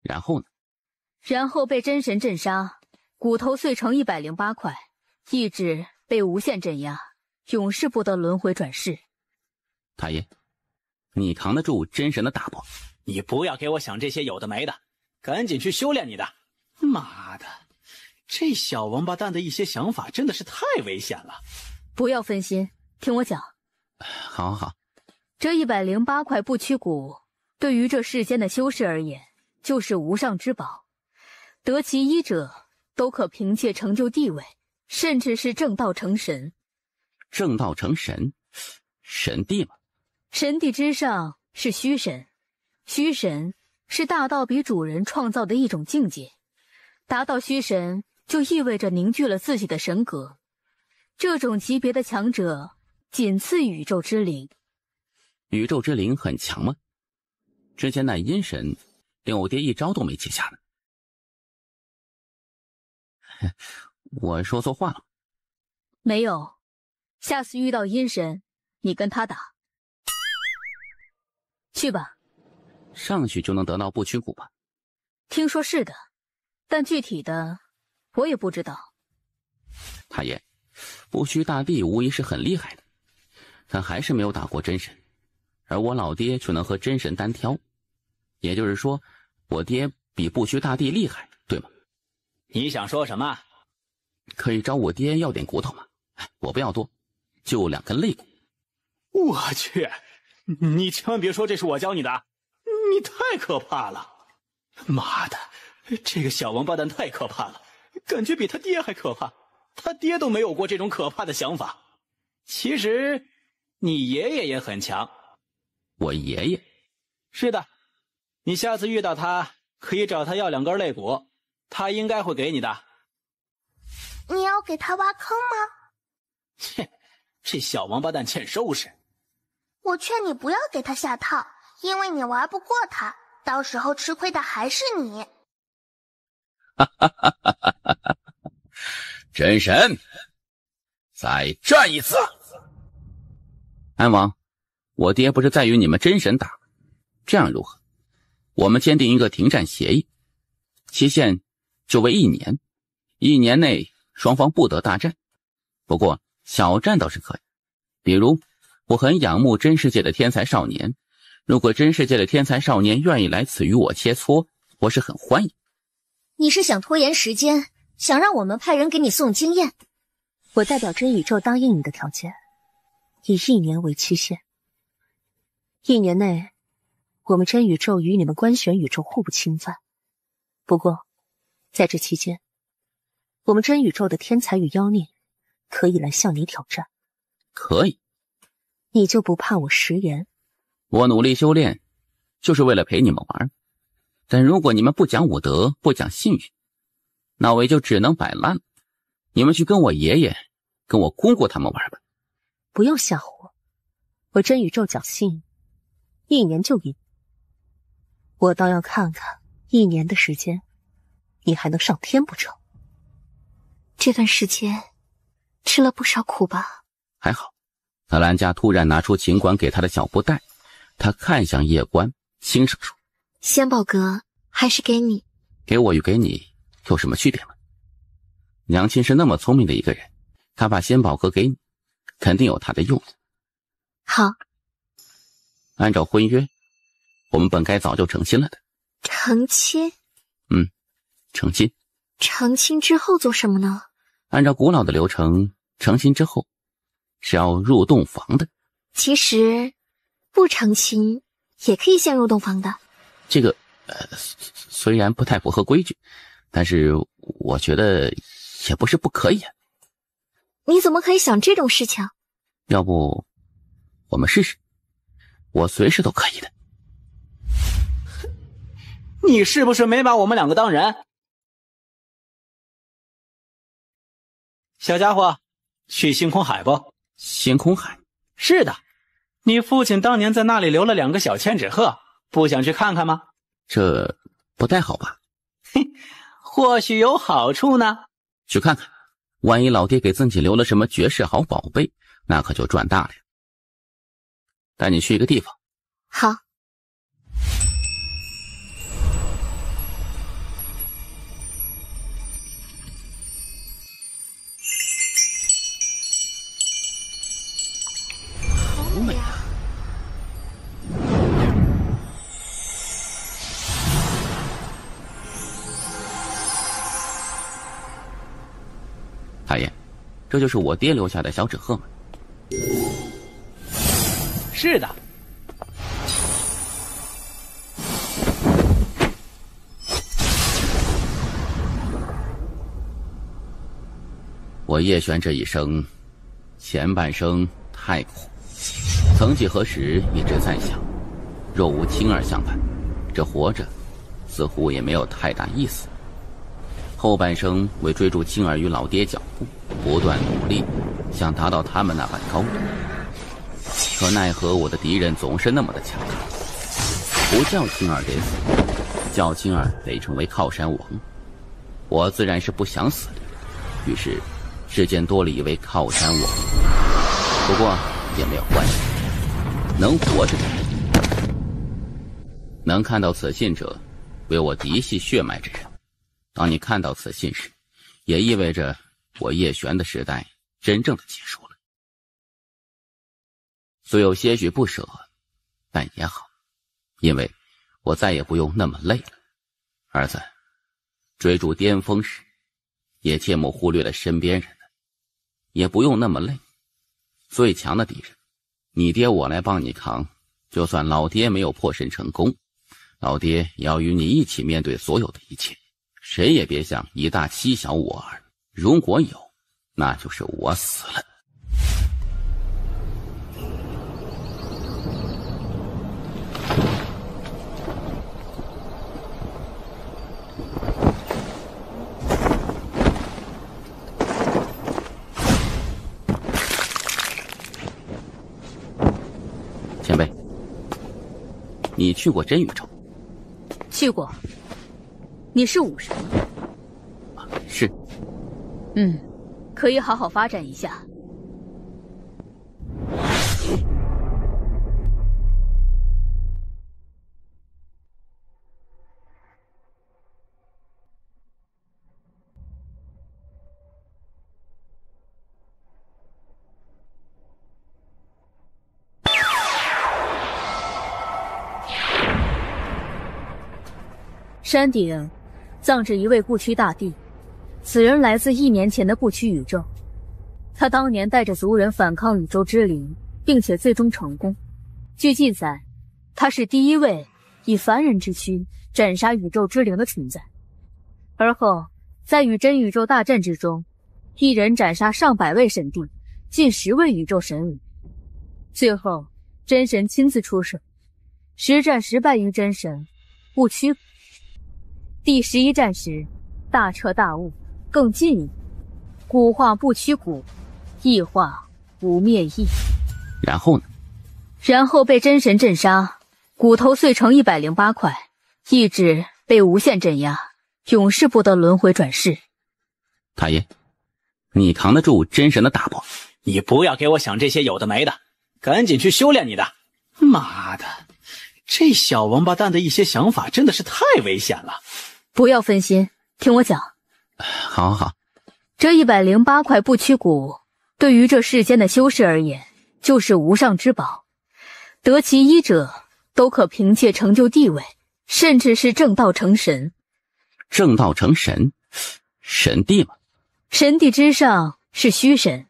然后呢？然后被真神镇杀，骨头碎成108块，意志被无限镇压，永世不得轮回转世。太爷，你扛得住真神的打不？你不要给我想这些有的没的，赶紧去修炼你的。妈的，这小王八蛋的一些想法真的是太危险了。不要分心，听我讲。好好好。这108块不屈骨，对于这世间的修士而言，就是无上之宝。得其一者，都可凭借成就地位，甚至是正道成神。正道成神？神帝吗？神帝之上是虚神，虚神是大道比主人创造的一种境界。达到虚神，就意味着凝聚了自己的神格。这种级别的强者，仅次宇宙之灵。宇宙之灵很强吗？之前那阴神，连我爹一招都没接下呢。我说错话了？没有，下次遇到阴神，你跟他打。去吧。上去就能得到不屈骨吧？听说是的，但具体的我也不知道。太爷，不屈大帝无疑是很厉害的，但还是没有打过真神，而我老爹却能和真神单挑，也就是说，我爹比不屈大帝厉害，对吗？你想说什么？可以找我爹要点骨头吗？我不要多，就2根肋骨。我去，你千万别说这是我教你的，你太可怕了！妈的，这个小王八蛋太可怕了，感觉比他爹还可怕。他爹都没有过这种可怕的想法。其实，你爷爷也很强。我爷爷？是的，你下次遇到他，可以找他要2根肋骨，他应该会给你的。你要给他挖坑吗？切，这小王八蛋欠收拾。我劝你不要给他下套，因为你玩不过他，到时候吃亏的还是你。真神，再战一次！安王，我爹不是在与你们真神打，这样如何？我们签订一个停战协议，期限就为1年，1年内双方不得大战，不过小战倒是可以。比如，我很仰慕真世界的天才少年，如果真世界的天才少年愿意来此与我切磋，我是很欢迎。你是想拖延时间，想让我们派人给你送经验？我代表真宇宙答应你的条件，以1年为期限。1年内，我们真宇宙与你们官选宇宙互不侵犯。不过，在这期间，我们真宇宙的天才与妖孽可以来向你挑战。可以。你就不怕我食言？我努力修炼，就是为了陪你们玩。但如果你们不讲武德，不讲信誉，那我也就只能摆烂了。你们去跟我爷爷、跟我姑姑他们玩吧。不要吓唬我，我真宇宙侥幸，1年就赢。我倒要看看1年的时间，你还能上天不成？这段时间吃了不少苦吧？还好。纳兰家突然拿出秦管给他的小布袋，他看向叶关，轻声说：仙宝阁还是给你。给我与给你有什么区别吗？娘亲是那么聪明的一个人，她把仙宝阁给你，肯定有她的用意。好。按照婚约，我们本该早就成亲了的。成亲？成亲。成亲之后做什么呢？按照古老的流程，成亲之后是要入洞房的。其实不成亲也可以先入洞房的。这个虽然不太符合规矩，但是我觉得也不是不可以啊。你怎么可以想这种事情？要不我们试试？我随时都可以的。你是不是没把我们2个当人？小家伙，去星空海不？星空海？是的，你父亲当年在那里留了2个小千纸鹤，不想去看看吗？这不太好吧？或许有好处呢。去看看，万一老爹给自己留了什么绝世好宝贝，那可就赚大了。带你去一个地方。好。好美啊！大爷，这就是我爹留下的小纸鹤吗？是的。我叶璇这一生，前半生太苦，曾几何时一直在想，若无青儿相伴，这活着似乎也没有太大意思。后半生为追逐青儿与老爹脚步，不断努力，想达到他们那般高度。可奈何我的敌人总是那么的强大，不叫青儿得死，叫青儿得成为靠山王。我自然是不想死的，于是世间多了一位靠山王。不过也没有关系，能活着的，能看到此信者，为我嫡系血脉之人。当你看到此信时，也意味着我叶璇的时代真正的结束了。虽有些许不舍，但也好，因为我再也不用那么累了。儿子，追逐巅峰时，也切莫忽略了身边人的，也不用那么累。最强的敌人，你爹我来帮你扛，就算老爹没有破身成功，老爹也要与你一起面对所有的一切。谁也别想以大欺小我儿，如果有，那就是我死了。前辈，你去过真宇宙？去过。你是武神？是。可以好好发展一下。山顶葬着一位不屈大帝，此人来自1年前的不屈宇宙。他当年带着族人反抗宇宙之灵，并且最终成功。据记载，他是第一位以凡人之躯斩杀宇宙之灵的存在。而后，在与真宇宙大战之中，一人斩杀上百位神帝，近10位宇宙神武。最后，真神亲自出手，10战10败于真神，不屈。第11战时，大彻大悟，更进一步，古化不屈古，异化不灭异。然后呢？然后被真神震杀，骨头碎成108块，意志被无限镇压，永世不得轮回转世。太爷，你扛得住真神的打不？你不要给我想这些有的没的，赶紧去修炼你的。妈的，这小王八蛋的一些想法真的是太危险了。不要分心，听我讲。好好好。这108块不屈骨，对于这世间的修士而言，就是无上之宝。得其一者，都可凭借成就地位，甚至是正道成神。正道成神？神帝吗？神帝之上是虚神，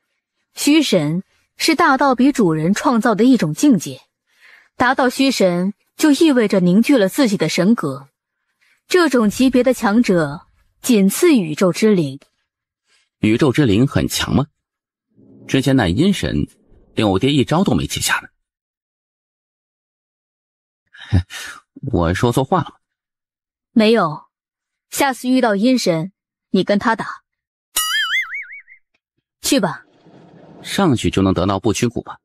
虚神是大道比主人创造的一种境界。达到虚神，就意味着凝聚了自己的神格。这种级别的强者，仅次宇宙之灵。宇宙之灵很强吗？之前那阴神，连我爹一招都没接下呢。我说错话了吗？没有，下次遇到阴神，你跟他打。去吧。上去就能得到不屈骨吧？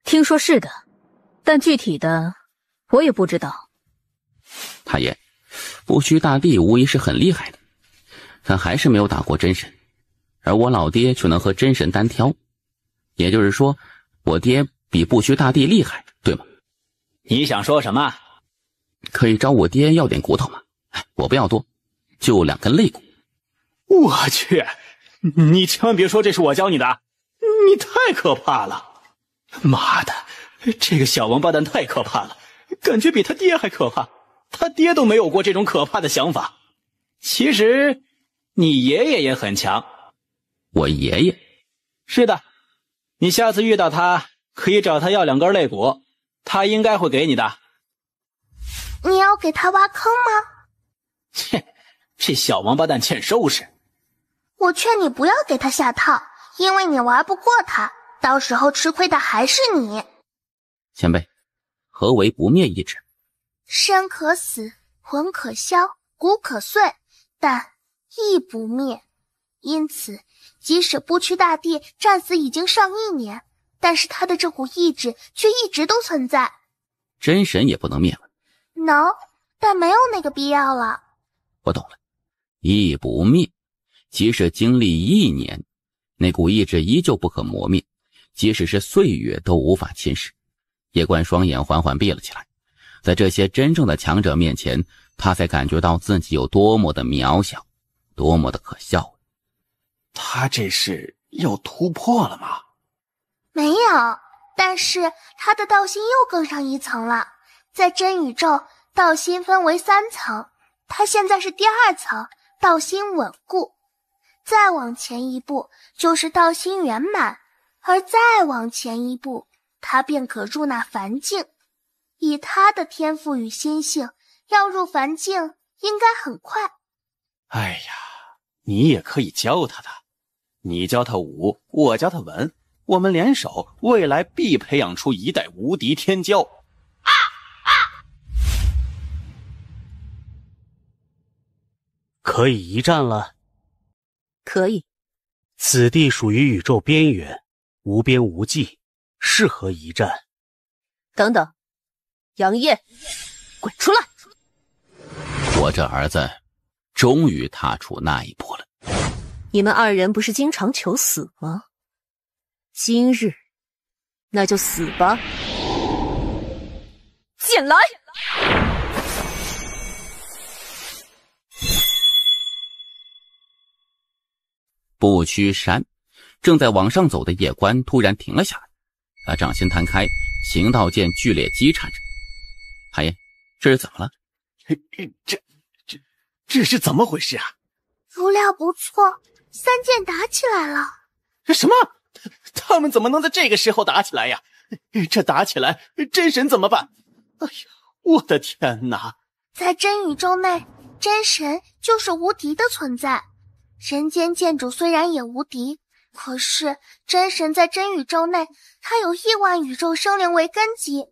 听说是的，但具体的我也不知道。太爷，不屈大帝无疑是很厉害的，但还是没有打过真神，而我老爹却能和真神单挑，也就是说，我爹比不屈大帝厉害，对吗？你想说什么？可以找我爹要点骨头吗？我不要多，就2根肋骨。我去，你千万别说这是我教你的，你太可怕了！妈的，这个小王八蛋太可怕了，感觉比他爹还可怕。他爹都没有过这种可怕的想法。其实，你爷爷也很强。我爷爷？是的，你下次遇到他，可以找他要2根肋骨，他应该会给你的。你要给他挖坑吗？切，这小王八蛋欠收拾。我劝你不要给他下套，因为你玩不过他，到时候吃亏的还是你。前辈，何为不灭意志？身可死，魂可消，骨可碎，但意不灭。因此，即使不屈大帝战死已经上1年，但是他的这股意志却一直都存在。真神也不能灭了？能，但没有那个必要了。我懂了，意不灭，即使经历1年，那股意志依旧不可磨灭，即使是岁月都无法侵蚀。叶关双眼缓缓闭了起来，在这些真正的强者面前，他才感觉到自己有多么的渺小，多么的可笑。他这是要突破了吗？没有，但是他的道心又更上一层了。在真宇宙，道心分为3层，他现在是第2层，道心稳固。再往前一步就是道心圆满，而再往前一步，他便可入那凡境。以他的天赋与心性，要入凡境应该很快。哎呀，你也可以教他的，你教他武，我教他文，我们联手，未来必培养出一代无敌天骄。可以一战了。可以。此地属于宇宙边缘，无边无际，适合一战。等等，杨业，滚出来！我这儿子终于踏出那一步了。你们2人不是经常求死吗？今日，那就死吧！进来！不屈山，正在往上走的叶关突然停了下来，他掌心弹开，行道剑剧烈击颤着。海爷，这是怎么了？这是怎么回事啊？如料不错，3剑打起来了。什么？他们怎么能在这个时候打起来呀？这打起来，真神怎么办？哎呀，我的天哪！在真宇宙内，真神就是无敌的存在。人间剑主虽然也无敌，可是真神在真宇宙内，他有亿万宇宙生灵为根基。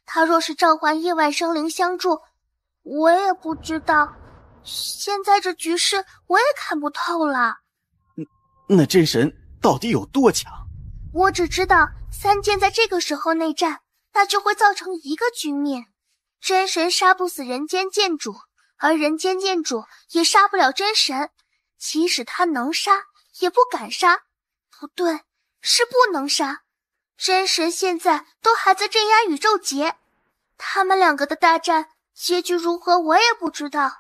他若是召唤亿万生灵相助，我也不知道。现在这局势我也看不透了。那真神到底有多强？我只知道三剑在这个时候内战，那就会造成一个局面：真神杀不死人间剑主，而人间剑主也杀不了真神。即使他能杀，也不敢杀。不对，是不能杀。真神现在都还在镇压宇宙劫，他们两个的大战结局如何我也不知道。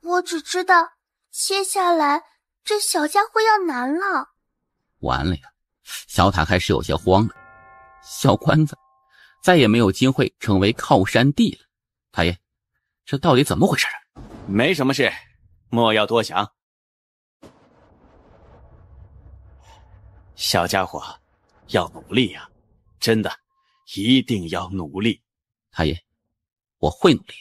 我只知道接下来这小家伙要难了。完了呀，小塔开始有些慌了。小关子再也没有机会成为靠山帝了。太爷，这到底怎么回事啊？没什么事，莫要多想。小家伙，要努力呀，真的，一定要努力。太爷，我会努力。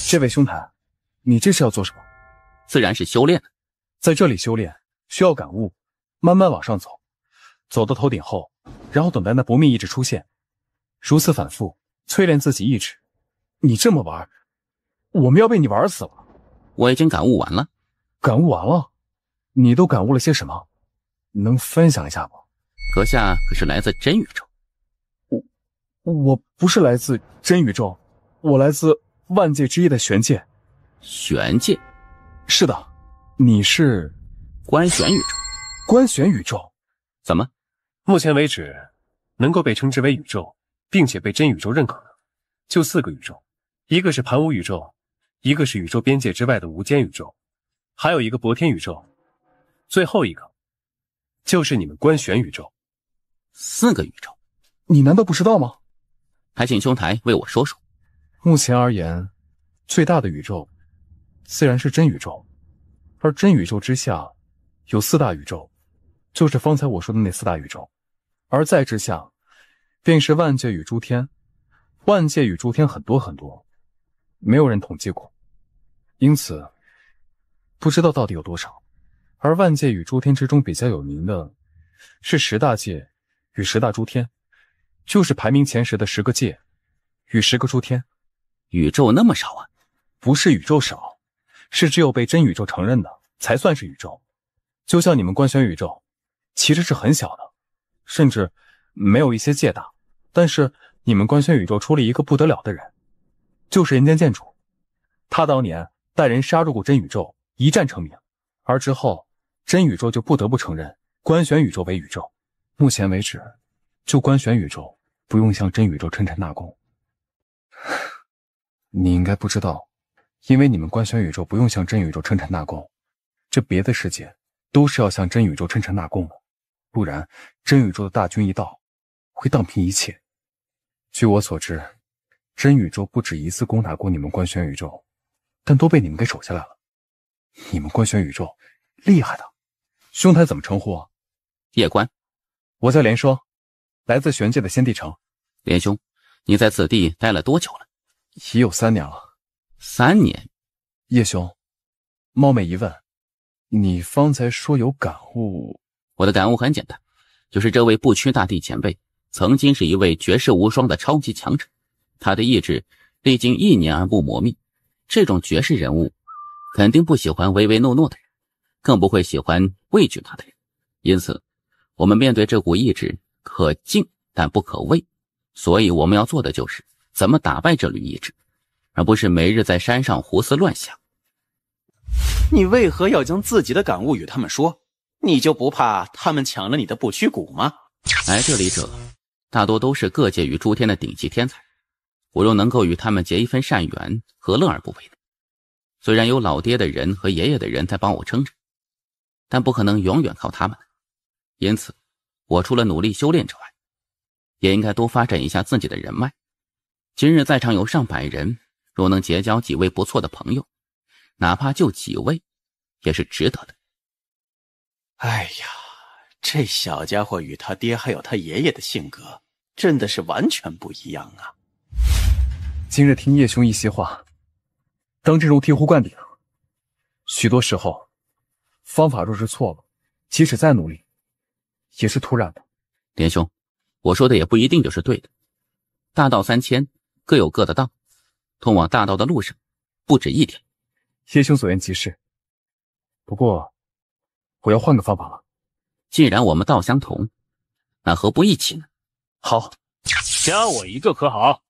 这位兄台，你这是要做什么？自然是修炼的。在这里修炼需要感悟，慢慢往上走，走到头顶后，然后等待那不灭意志出现，如此反复淬炼自己意志。你这么玩，我们要被你玩死了。我已经感悟完了。感悟完了？你都感悟了些什么？能分享一下吗？阁下可是来自真宇宙。我不是来自真宇宙，我来自万界之一的玄界。玄界？是的。你是观玄宇宙。观玄宇宙？怎么？目前为止，能够被称之为宇宙，并且被真宇宙认可的，就4个宇宙，一个是盘无宇宙，一个是宇宙边界之外的无间宇宙，还有一个博天宇宙，最后一个就是你们观玄宇宙。4个宇宙？你难道不知道吗？还请兄台为我说说。目前而言，最大的宇宙自然是真宇宙，而真宇宙之下有4大宇宙，就是方才我说的那4大宇宙，而在之下便是万界与诸天。万界与诸天很多很多，没有人统计过，因此不知道到底有多少。而万界与诸天之中比较有名的是10大界与10大诸天，就是排名前10的10个界与10个诸天。宇宙那么少啊？不是宇宙少，是只有被真宇宙承认的才算是宇宙。就像你们观玄宇宙其实是很小的，甚至没有一些界大，但是你们观玄宇宙出了一个不得了的人，就是人间剑主。他当年带人杀入过真宇宙，一战成名，而之后真宇宙就不得不承认观玄宇宙为宇宙。目前为止，就观玄宇宙不用向真宇宙称臣纳贡。你应该不知道，因为你们观玄宇宙不用向真宇宙称臣纳贡，这别的世界都是要向真宇宙称臣纳贡的，不然真宇宙的大军一到，会荡平一切。据我所知，真宇宙不止一次攻打过你们观玄宇宙，但都被你们给守下来了。你们观玄宇宙厉害的。兄台怎么称呼啊？叶观。我叫连霜，来自玄界的仙帝城。连兄，你在此地待了多久了？已有3年了。3年？叶兄，冒昧一问，你方才说有感悟？我的感悟很简单，就是这位不屈大帝前辈曾经是一位绝世无双的超级强者，他的意志历经1年而不磨灭。这种绝世人物肯定不喜欢唯唯诺诺的人，更不会喜欢畏惧他的人。因此我们面对这股意志可敬但不可畏，所以我们要做的就是怎么打败这缕意志，而不是每日在山上胡思乱想。你为何要将自己的感悟与他们说？你就不怕他们抢了你的不屈骨吗？来这里者大多都是各界与诸天的顶级天才，我若能够与他们结一份善缘，何乐而不为呢？虽然有老爹的人和爷爷的人在帮我撑着，但不可能永远靠他们。因此我除了努力修炼之外，也应该多发展一下自己的人脉。今日在场有上百人，若能结交几位不错的朋友，哪怕就几位，也是值得的。哎呀，这小家伙与他爹还有他爷爷的性格真的是完全不一样啊。今日听叶兄一席话，当真如醍醐灌顶。许多时候，方法若是错了，即使再努力，也是突然的。连兄，我说的也不一定就是对的。大道3000，各有各的道，通往大道的路上不止一条。叶兄所言极是，不过我要换个方法了。既然我们道相同，那何不一起呢？好，加我一个可好？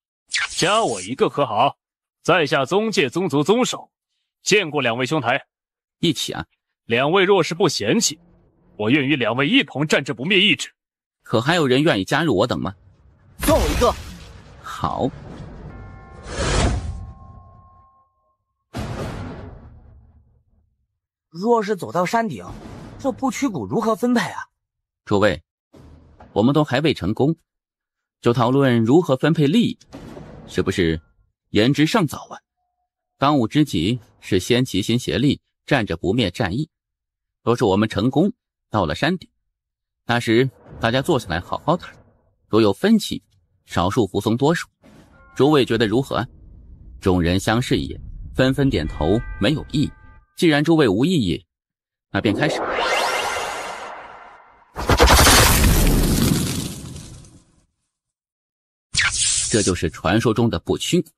加我一个可好？在下宗界宗族宗首，见过两位兄台。一起啊！两位若是不嫌弃，我愿与两位一同战这不灭意志。可还有人愿意加入我等吗？算我一个。好。若是走到山顶，这不屈谷如何分配啊？诸位，我们都还未成功，就讨论如何分配利益，是不是言之尚早啊？当务之急是先齐心协力，战着不灭战役。若是我们成功到了山顶，那时大家坐下来好好谈，若有分歧，少数服从多数。诸位觉得如何？众人相视一眼，纷纷点头，没有异议。既然诸位无异议，那便开始。这就是传说中的不屈骨。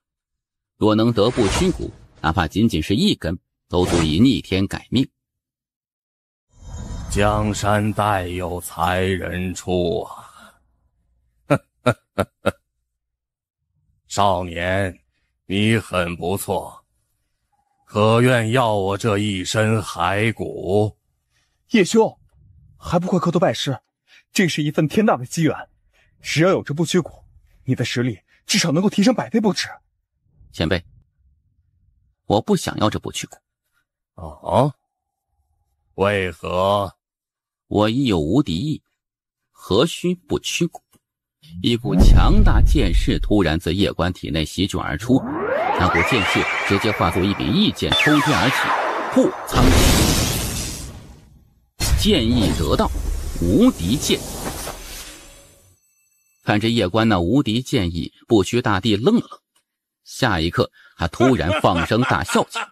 若能得不屈骨，哪怕仅仅是一根，都足以逆天改命。江山代有才人出啊！少年，你很不错，可愿要我这一身骸骨？叶兄，还不快磕头拜师？这是一份天大的机缘，只要有这不屈骨，你的实力至少能够提升100倍不止。前辈，我不想要这不屈骨。哦，为何？我已有无敌意，何须不屈骨？一股强大剑势突然自叶关体内席卷而出，那股剑势直接化作一柄异剑冲天而起，破苍穹。剑意得道，无敌剑。看着叶关那无敌剑意，不屈大帝愣了愣，下一刻他突然放声大笑起来。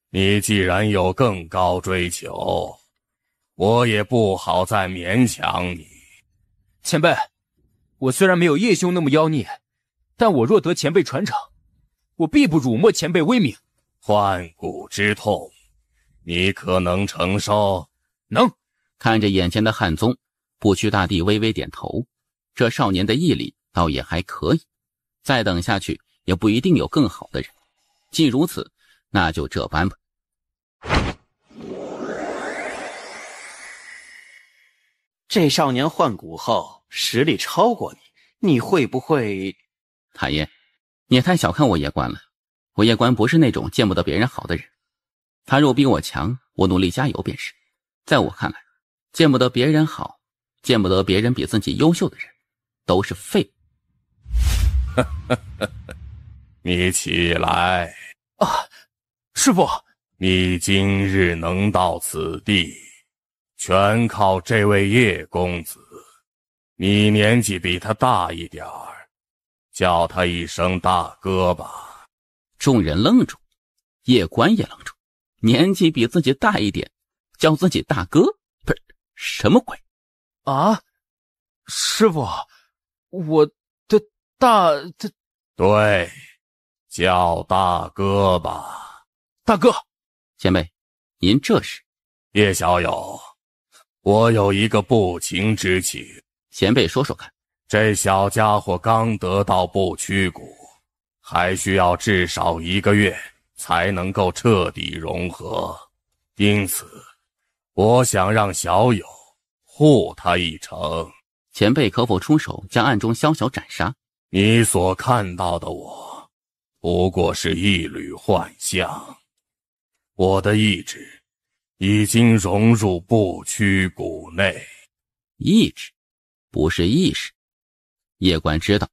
你既然有更高追求，我也不好再勉强你。前辈，我虽然没有叶兄那么妖孽，但我若得前辈传承，我必不辱没前辈威名。换骨之痛，你可能承受？能。看着眼前的汉宗，不屈大帝微微点头，这少年的毅力倒也还可以，再等下去也不一定有更好的人。既如此，那就这般吧。这少年换骨后实力超过你，你会不会？太爷，你也太小看我叶关了。我叶关不是那种见不得别人好的人，他若比我强，我努力加油便是。在我看来，见不得别人好，见不得别人比自己优秀的人，都是废物。你起来啊，师父！你今日能到此地，全靠这位叶公子。你年纪比他大一点儿，叫他一声大哥吧。众人愣住，叶关也愣住，年纪比自己大一点，叫自己大哥，不是什么鬼啊？师父，我的对，叫大哥吧。大哥。前辈，您这是？叶小友，我有一个不情之请。前辈说说看。这小家伙刚得到不屈骨，还需要至少1个月才能够彻底融合，因此我想让小友护他一程。前辈可否出手将暗中宵小斩杀？你所看到的我，不过是一缕幻象。我的意志已经融入不屈骨内。意志，不是意识。叶关知道，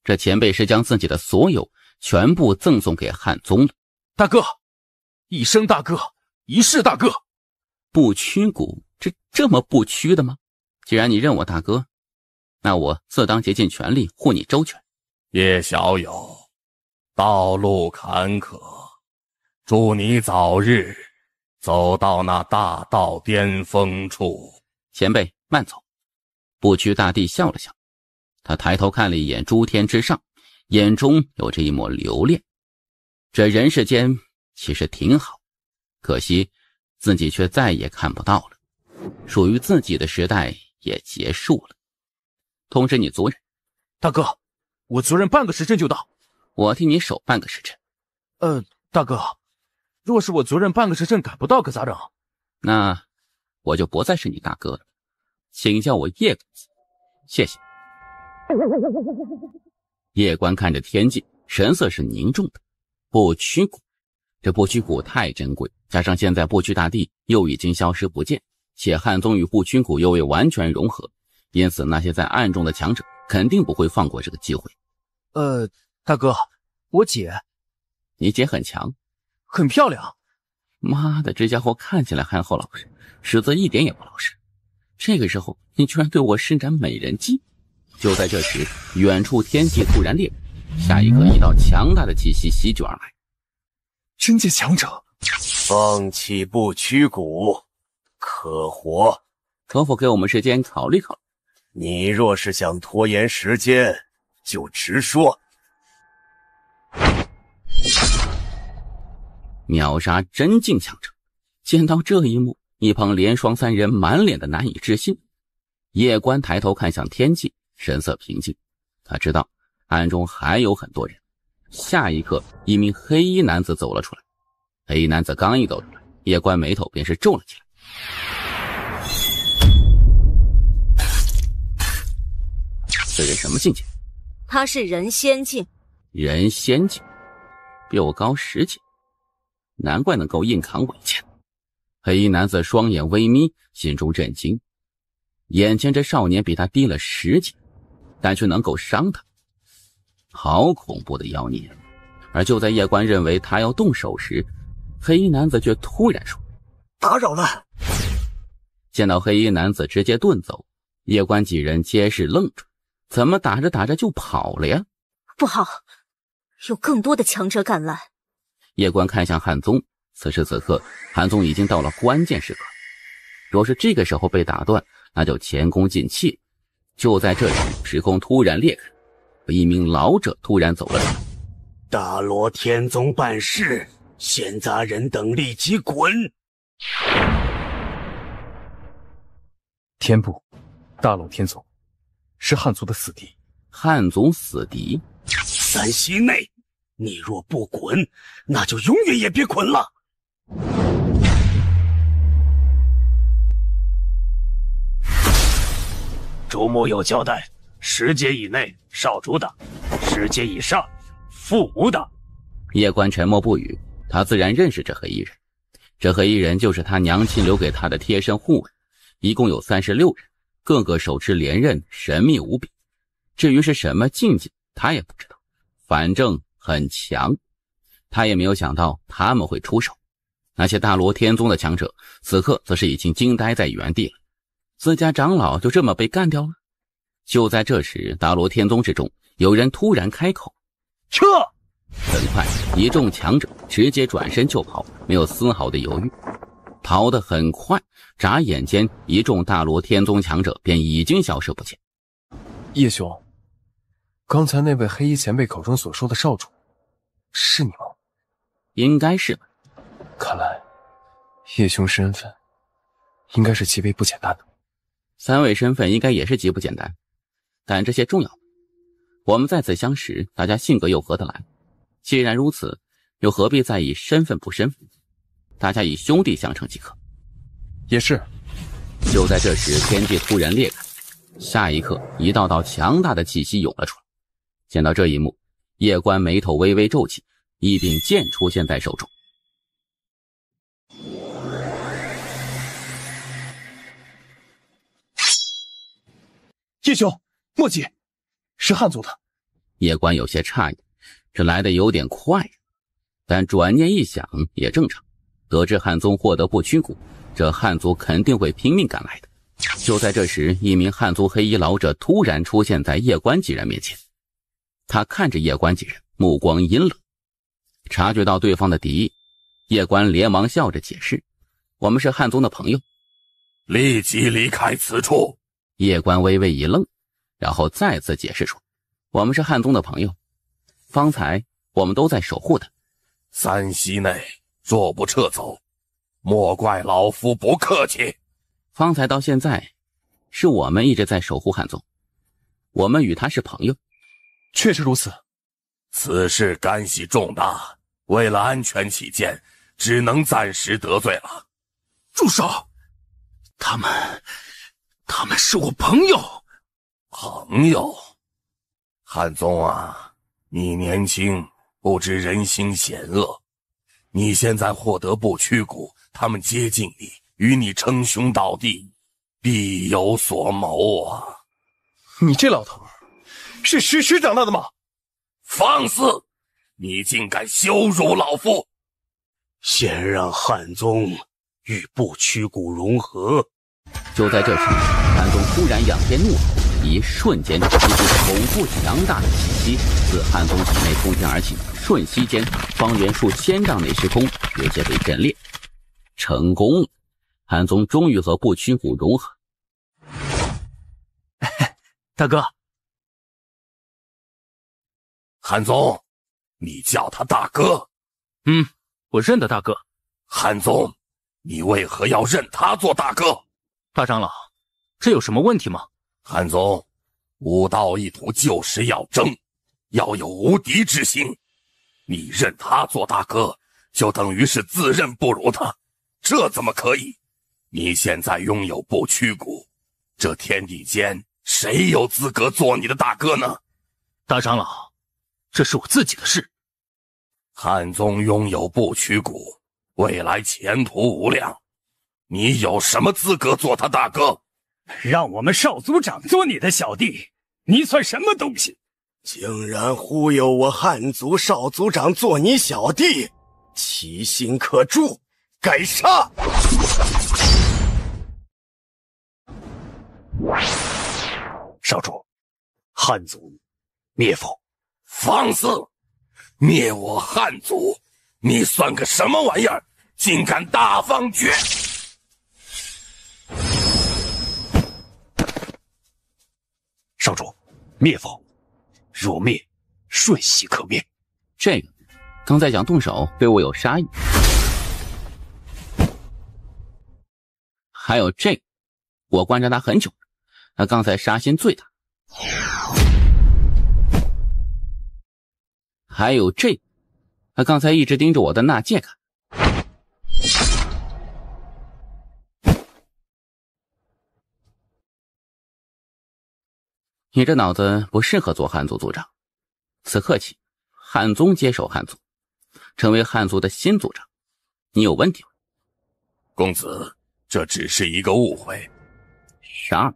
这前辈是将自己的所有全部赠送给汉宗了。大哥，一声大哥，一世大哥。不屈骨，这么不屈的吗？既然你认我大哥，那我自当竭尽全力护你周全。叶小友，道路坎坷，祝你早日走到那大道巅峰处。前辈慢走。不屈大帝笑了笑，他抬头看了一眼诸天之上，眼中有着一抹留恋。这人世间其实挺好，可惜自己却再也看不到了，属于自己的时代也结束了。通知你族人。大哥，我族人半个时辰就到。我替你守半个时辰。大哥，若是我族人半个时辰赶不到可咋整？那我就不再是你大哥了，请叫我叶公子。谢谢。叶官看着天际，神色是凝重的。不屈骨，这不屈骨太珍贵，加上现在不屈大帝又已经消失不见，且汉宗与不屈骨又未完全融合，因此那些在暗中的强者肯定不会放过这个机会。大哥，我姐。你姐很强，很漂亮。妈的，这家伙看起来憨厚老实，实则一点也不老实。这个时候你居然对我施展美人计。就在这时，远处天际突然裂开，下一刻一道强大的气息席卷而来。真界强者，放弃不屈骨，可活。可否给我们时间考虑考虑？你若是想拖延时间，就直说。秒杀真境强者。见到这一幕，一旁连双三人满脸的难以置信。叶官抬头看向天际，神色平静，他知道暗中还有很多人。下一刻，一名黑衣男子走了出来。黑衣男子刚一走出来，叶官眉头便是皱了起来。这人什么境界？他是人仙境。人仙境，比我高10级，难怪能够硬扛我一剑。黑衣男子双眼微眯，心中震惊。眼前这少年比他低了10级，但却能够伤他，好恐怖的妖孽。而就在叶官认为他要动手时，黑衣男子却突然说：打扰了。见到黑衣男子直接遁走，叶官几人皆是愣住，怎么打着打着就跑了呀？不好，有更多的强者赶来。叶官看向汉宗，此时此刻汉宗已经到了关键时刻，若是这个时候被打断，那就前功尽弃。就在这时，时空突然裂开，一名老者突然走了出来。大罗天宗办事，闲杂人等立即滚！天部，大罗天宗是汉族的死敌。汉族死敌？3息内，你若不滚，那就永远也别滚了。主母有交代，10阶以内少主打，10阶以上父母打。叶官沉默不语，他自然认识这黑衣人。这黑衣人就是他娘亲留给他的贴身护卫，一共有36人，个个手持连刃，神秘无比。至于是什么境界，他也不知道，反正很强。他也没有想到他们会出手。那些大罗天宗的强者此刻则是已经惊呆在原地了，自家长老就这么被干掉了。就在这时，大罗天宗之中有人突然开口：撤！很快一众强者直接转身就跑，没有丝毫的犹豫，跑得很快，眨眼间一众大罗天宗强者便已经消失不见。叶兄，刚才那位黑衣前辈口中所说的少主是你吗？应该是吧。看来叶兄身份应该是极为不简单的。3位身份应该也是极不简单，但这些重要吗？我们在此相识，大家性格又合得来，既然如此，又何必在意身份不身份？大家以兄弟相称即可。也是。就在这时，天际突然裂开，下一刻一道道强大的气息涌了出来。见到这一幕，叶官眉头微微皱起，一柄剑出现在手中。叶兄，莫急，是汉族的。叶官有些诧异，这来得有点快，但转念一想也正常。得知汉宗获得不屈骨，这汉族肯定会拼命赶来的。就在这时，一名汉族黑衣老者突然出现在叶关几人面前。他看着叶关几人，目光阴冷。察觉到对方的敌意，叶关连忙笑着解释：“我们是汉宗的朋友。”立即离开此处。叶关微微一愣，然后再次解释说：“我们是汉宗的朋友，方才我们都在守护他。3息内若不撤走，莫怪老夫不客气。”方才到现在，是我们一直在守护汉宗，我们与他是朋友。确实如此。此事干系重大，为了安全起见，只能暂时得罪了。住手！他们是我朋友。朋友？汉宗啊，你年轻，不知人心险恶。你现在获得不屈骨，他们接近你，与你称兄道弟，必有所谋啊！你这老头是识时长大的吗？放肆！你竟敢羞辱老夫！先让汉宗与不屈骨融合。就在这时，汉宗突然仰天怒吼，一瞬间，一股恐怖强大的气息自汉宗体内冲天而起，瞬息间，方圆数千丈内时空直接被震裂，成功了！汉宗终于和不屈骨融合。大哥，汉宗，你叫他大哥？我认得大哥。汉宗，你为何要认他做大哥？大长老，这有什么问题吗？汉宗，武道一途就是要争，要有无敌之心。你认他做大哥，就等于是自认不如他，这怎么可以？你现在拥有不屈骨，这天地间谁有资格做你的大哥呢？大长老，这是我自己的事。汉宗拥有不屈骨，未来前途无量，你有什么资格做他大哥？让我们少族长做你的小弟，你算什么东西？竟然忽悠我汉族少族长做你小弟，其心可诛，该杀！少主，汉族灭否？放肆！灭我汉族，你算个什么玩意儿？竟敢大放厥！少主，灭否？若灭，瞬息可灭。这个刚才想动手，对我有杀意。还有这个，我观察他很久，他刚才杀心最大。还有这个，他刚才一直盯着我的纳戒看。你这脑子不适合做汉族族长。此刻起，汉宗接手汉族，成为汉族的新族长。你有问题吗？公子，这只是一个误会。啥？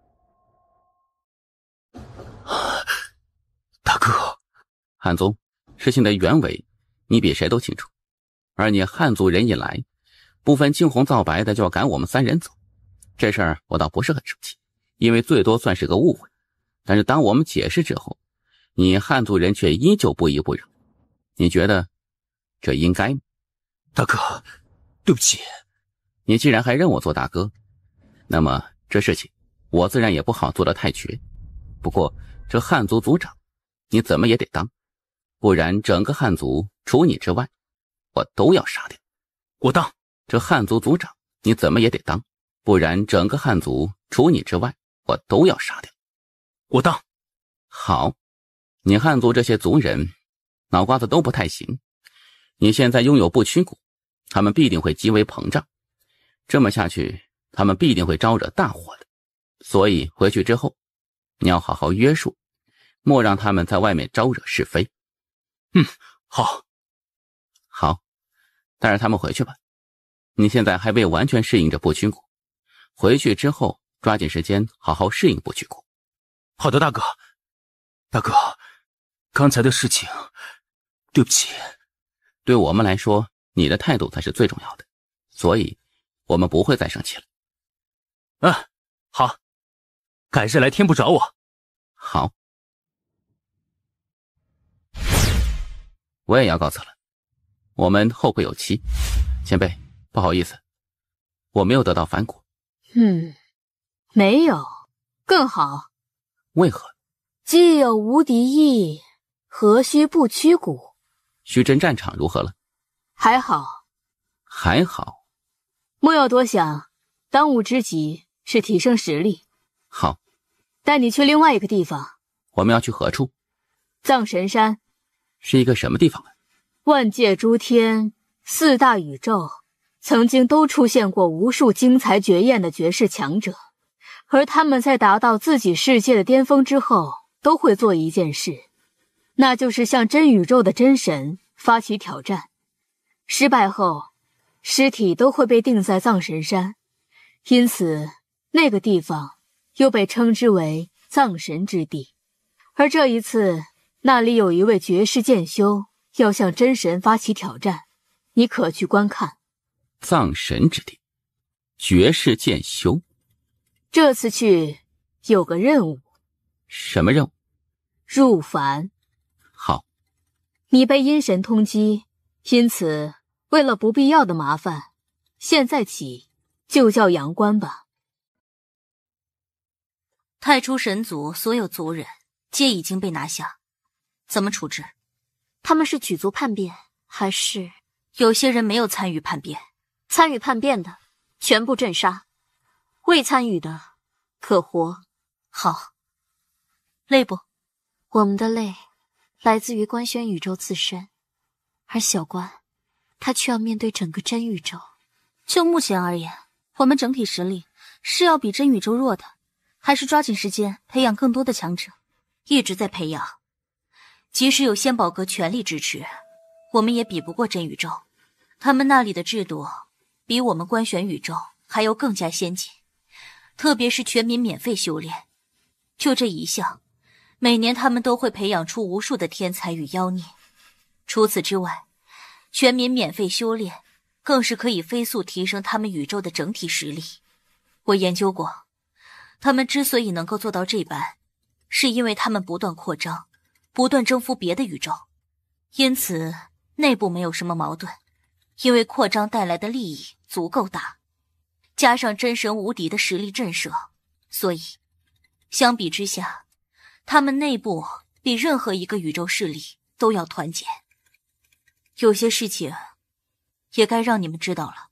大哥，汉宗，事情的原委你比谁都清楚。而你汉族人一来，不分青红皂白的就要赶我们3人走，这事儿我倒不是很生气，因为最多算是个误会。但是当我们解释之后，你汉族人却依旧不依不饶，你觉得这应该吗？大哥，对不起。你既然还认我做大哥，那么这事情我自然也不好做得太绝。不过这汉族族长你怎么也得当，不然整个汉族除你之外我都要杀掉。我当。这汉族族长你怎么也得当，不然整个汉族除你之外我都要杀掉。我当。好，你汉族这些族人脑瓜子都不太行，你现在拥有不屈骨，他们必定会极为膨胀，这么下去他们必定会招惹大祸的。所以回去之后你要好好约束，莫让他们在外面招惹是非。好。好，带着他们回去吧。你现在还未完全适应着不屈骨，回去之后抓紧时间好好适应不屈骨。好的，大哥。大哥，刚才的事情对不起。对我们来说，你的态度才是最重要的，所以我们不会再生气了。啊，好，改日来天不找我。好，我也要告辞了，我们后会有期。前辈，不好意思，我没有得到反骨。没有，更好。为何？既有无敌意，何须不屈骨？虚真战场如何了？还好。还好。莫要多想，当务之急是提升实力。好。带你去另外一个地方。我们要去何处？藏神山。是一个什么地方啊？万界诸天，四大宇宙，曾经都出现过无数精彩绝艳的绝世强者，而他们在达到自己世界的巅峰之后，都会做一件事，那就是向真宇宙的真神发起挑战。失败后，尸体都会被钉在藏神山，因此那个地方又被称之为藏神之地。而这一次，那里有一位绝世剑修要向真神发起挑战，你可去观看。藏神之地，绝世剑修。这次去有个任务。什么任务？入凡。好。你被阴神通缉，因此为了不必要的麻烦，现在起就叫阳关吧。太初神族所有族人皆已经被拿下，怎么处置？他们是举族叛变，还是有些人没有参与叛变？参与叛变的全部镇杀，未参与的可活。好。累不？我们的累来自于官宣宇宙自身，而小关他却要面对整个真宇宙。就目前而言，我们整体实力是要比真宇宙弱的，还是抓紧时间培养更多的强者？一直在培养，即使有仙宝阁全力支持，我们也比不过真宇宙。他们那里的制度比我们官选宇宙还要更加先进，特别是全民免费修炼，就这一项，每年他们都会培养出无数的天才与妖孽。除此之外，全民免费修炼更是可以飞速提升他们宇宙的整体实力。我研究过，他们之所以能够做到这般，是因为他们不断扩张，不断征服别的宇宙，因此内部没有什么矛盾。因为扩张带来的利益足够大，加上真神无敌的实力震慑，所以相比之下，他们内部比任何一个宇宙势力都要团结。有些事情也该让你们知道了。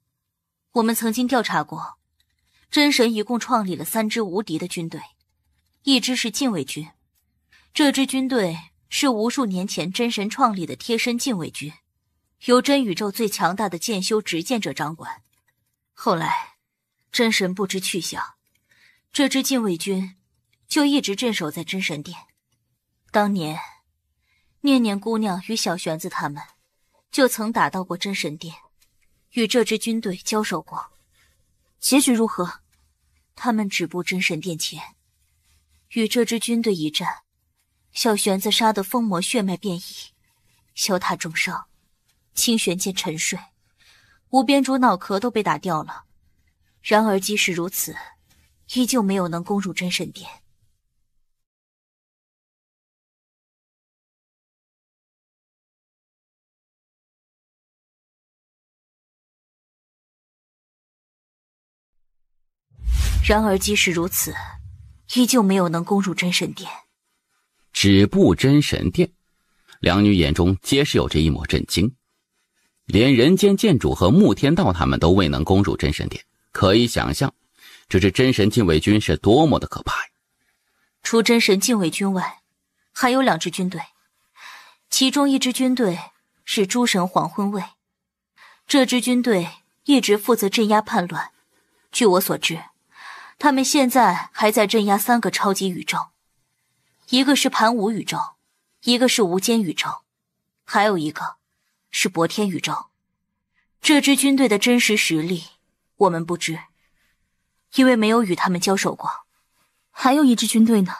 我们曾经调查过，真神一共创立了3支无敌的军队，一支是禁卫军，这支军队是无数年前真神创立的贴身禁卫军，由真宇宙最强大的剑修执剑者掌管。后来真神不知去向，这支禁卫军就一直镇守在真神殿。当年念念姑娘与小玄子他们就曾打到过真神殿，与这支军队交手过。结局如何？他们止步真神殿前，与这支军队一战，小玄子杀得疯魔血脉遍溢，萧塔重伤，清玄剑沉睡，无边主脑壳都被打掉了。然而即使如此，依旧没有能攻入真神殿。然而即使如此，依旧没有能攻入真神殿。止步真神殿，两女眼中皆是有着一抹震惊。连人间剑主和穆天道他们都未能攻入真神殿，可以想象这支真神禁卫军是多么的可怕呀！除真神禁卫军外，还有2支军队，其中一支军队是诸神黄昏卫。这支军队一直负责镇压叛乱，据我所知，他们现在还在镇压3个超级宇宙，一个是盘古宇宙，一个是无间宇宙，还有一个是博天宇宙。这支军队的真实实力我们不知，因为没有与他们交手过。还有一支军队呢，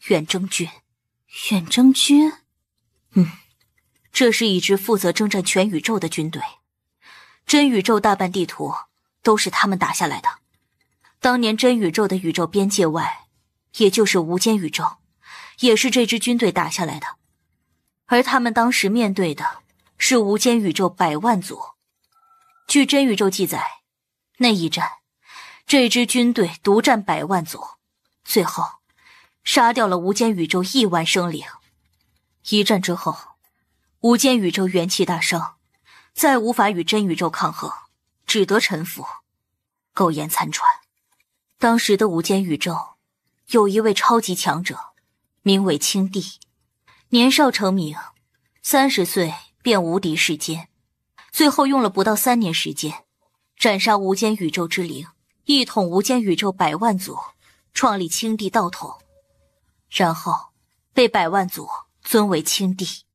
远征军。远征军？这是一支负责征战全宇宙的军队。真宇宙大半地图都是他们打下来的。当年真宇宙的宇宙边界外，也就是无间宇宙，也是这支军队打下来的。而他们当时面对的是无间宇宙100万族。据真宇宙记载，那一战，这支军队独占100万族，最后杀掉了无间宇宙1万生灵。一战之后，无间宇宙元气大伤，再无法与真宇宙抗衡，只得臣服，苟延残喘。当时的无间宇宙有一位超级强者，名为青帝，年少成名，30岁便无敌世间，最后用了不到3年时间，斩杀无间宇宙之灵，一统无间宇宙100万族，创立青帝道统，然后被100万族尊为青帝。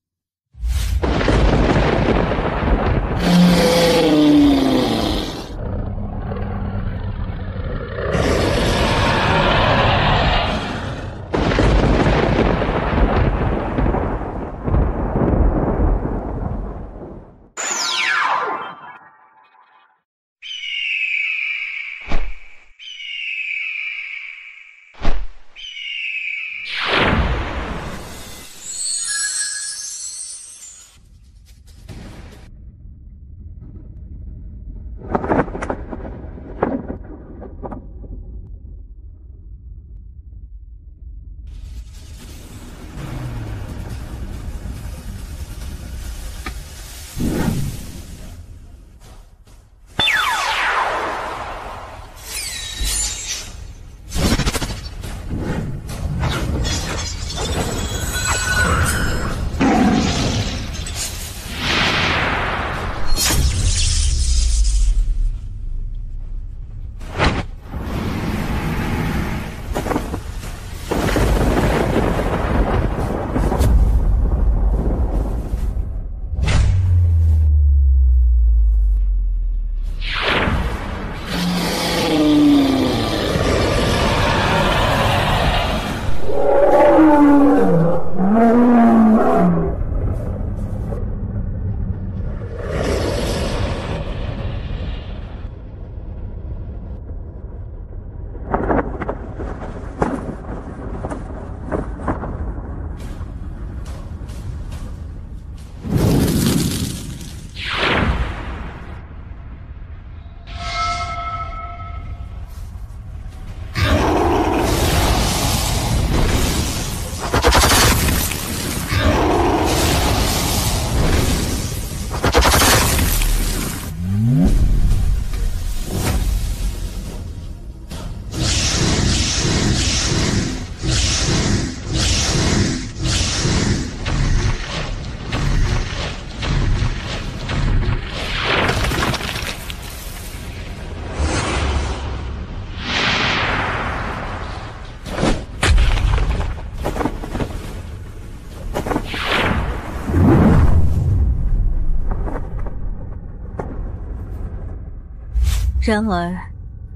然而，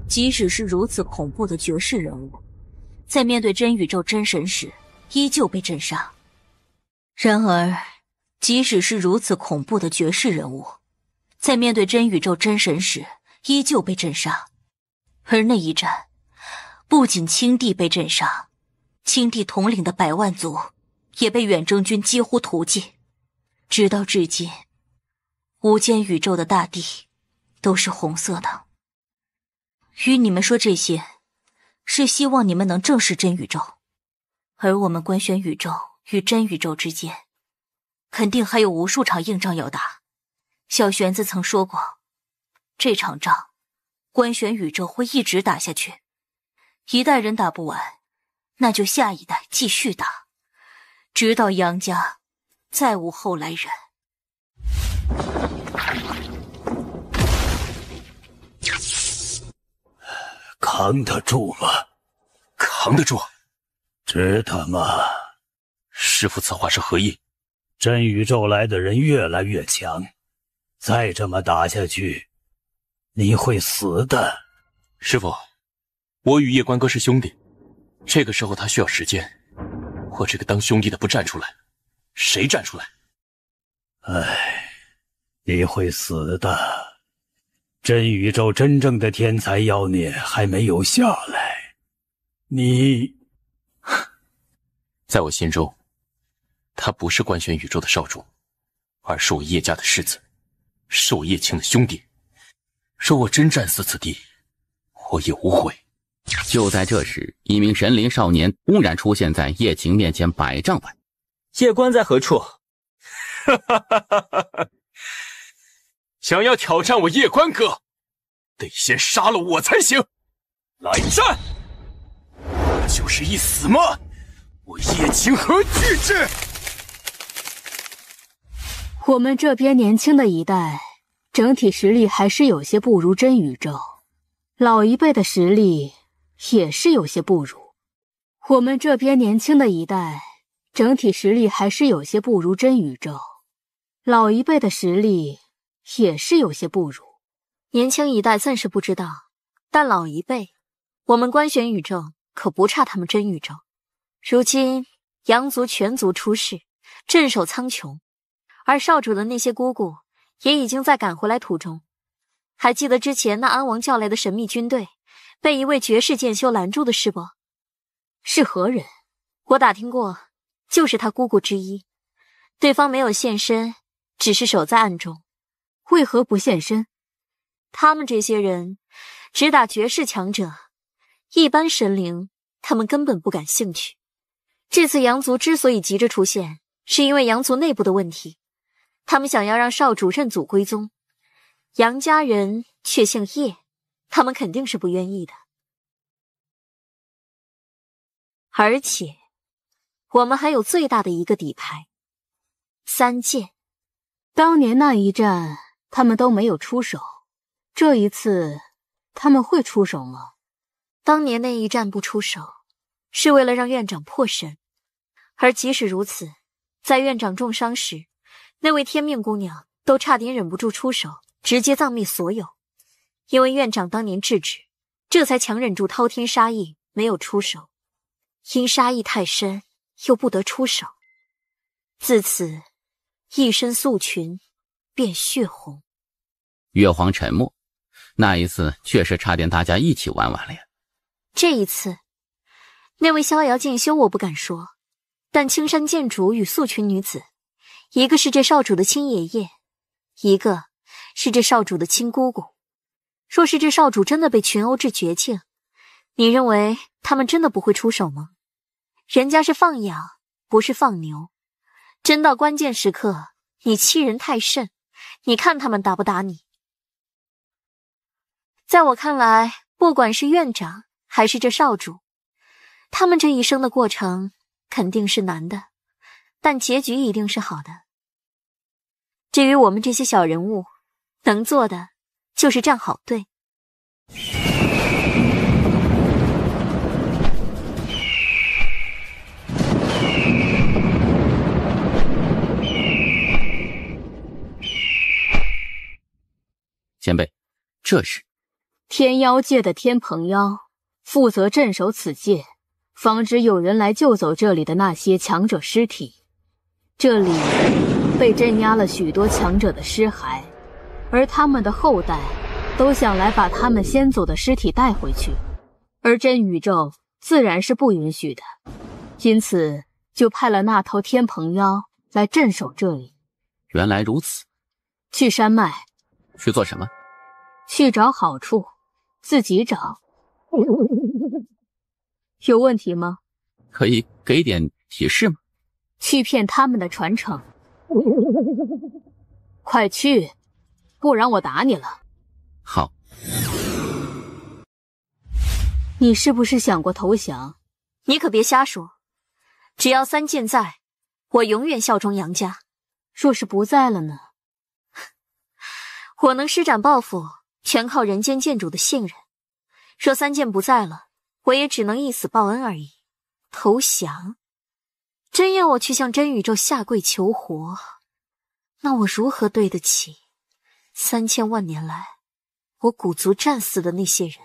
即使是如此恐怖的绝世人物，在面对真宇宙真神时，依旧被震杀。然而，即使是如此恐怖的绝世人物，在面对真宇宙真神时，依旧被震杀。而那一战，不仅青帝被震杀，青帝统领的100万族也被远征军几乎屠尽。直到至今，无间宇宙的大地都是红色的。与你们说这些，是希望你们能正视真宇宙，而我们官宣宇宙与真宇宙之间，肯定还有无数场硬仗要打。小玄子曾说过，这场仗，官宣宇宙会一直打下去，一代人打不完，那就下一代继续打，直到杨家再无后来人。扛得住吗？扛得住。知道吗？师父此话是何意？真宇宙来的人越来越强，再这么打下去，你会死的。师父，我与叶关哥是兄弟，这个时候他需要时间，我这个当兄弟的不站出来，谁站出来？唉，你会死的。真宇宙真正的天才妖孽还没有下来，你……在我心中，他不是官宣宇宙的少主，而是我叶家的世子，是我叶青的兄弟。若我真战死此地，我也无悔。就在这时，一名神灵少年突然出现在叶青面前100丈外。叶官在何处？想要挑战我叶关哥，得先杀了我才行。来战！我就是一死吗？我叶青何惧之？我们这边年轻的一代，整体实力还是有些不如真宇宙，老一辈的实力也是有些不如。我们这边年轻的一代，整体实力还是有些不如真宇宙，老一辈的实力也是有些不如。年轻一代暂是不知道，但老一辈，我们官选宇宙可不差他们真宇宙。如今阳族全族出世，镇守苍穹，而少主的那些姑姑也已经在赶回来途中。还记得之前那安王叫来的神秘军队被一位绝世剑修拦住的事不？是何人？我打听过，就是他姑姑之一。对方没有现身，只是守在暗中。为何不现身？他们这些人只打绝世强者，一般神灵他们根本不感兴趣。这次阳族之所以急着出现，是因为阳族内部的问题，他们想要让少主认祖归宗。杨家人却姓叶，他们肯定是不愿意的。而且我们还有最大的一个底牌，3剑。当年那一战他们都没有出手，这一次他们会出手吗？当年那一战不出手，是为了让院长破神，而即使如此，在院长重伤时，那位天命姑娘都差点忍不住出手，直接葬灭所有。因为院长当年制止，这才强忍住滔天杀意，没有出手。因杀意太深，又不得出手，自此一身素裙变血红。月皇沉默，那一次确实差点大家一起玩完了呀。这一次，那位逍遥剑修我不敢说，但青山剑主与素裙女子，一个是这少主的亲爷爷，一个是这少主的亲姑姑。若是这少主真的被群殴至绝境，你认为他们真的不会出手吗？人家是放养，不是放牛。真到关键时刻，你欺人太甚，你看他们打不打你？在我看来，不管是院长还是这少主，他们这一生的过程肯定是难的，但结局一定是好的。至于我们这些小人物，能做的就是站好队。前辈，这是天妖界的天蓬妖，负责镇守此界，防止有人来救走这里的那些强者尸体。这里被镇压了许多强者的尸骸，而他们的后代都想来把他们先走的尸体带回去，而真宇宙自然是不允许的，因此就派了那头天蓬妖来镇守这里。原来如此。去山脉。去做什么？去找好处，自己找。有问题吗？可以给点提示吗？去骗他们的传承。快去，不然我打你了。好。你是不是想过投降？你可别瞎说，只要3剑在，我永远效忠杨家。若是不在了呢？我能施展抱负，全靠人间剑主的信任。若3剑不在了，我也只能以死报恩而已。投降？真要我去向真宇宙下跪求活，那我如何对得起3000万年来我鼓足战死的那些人？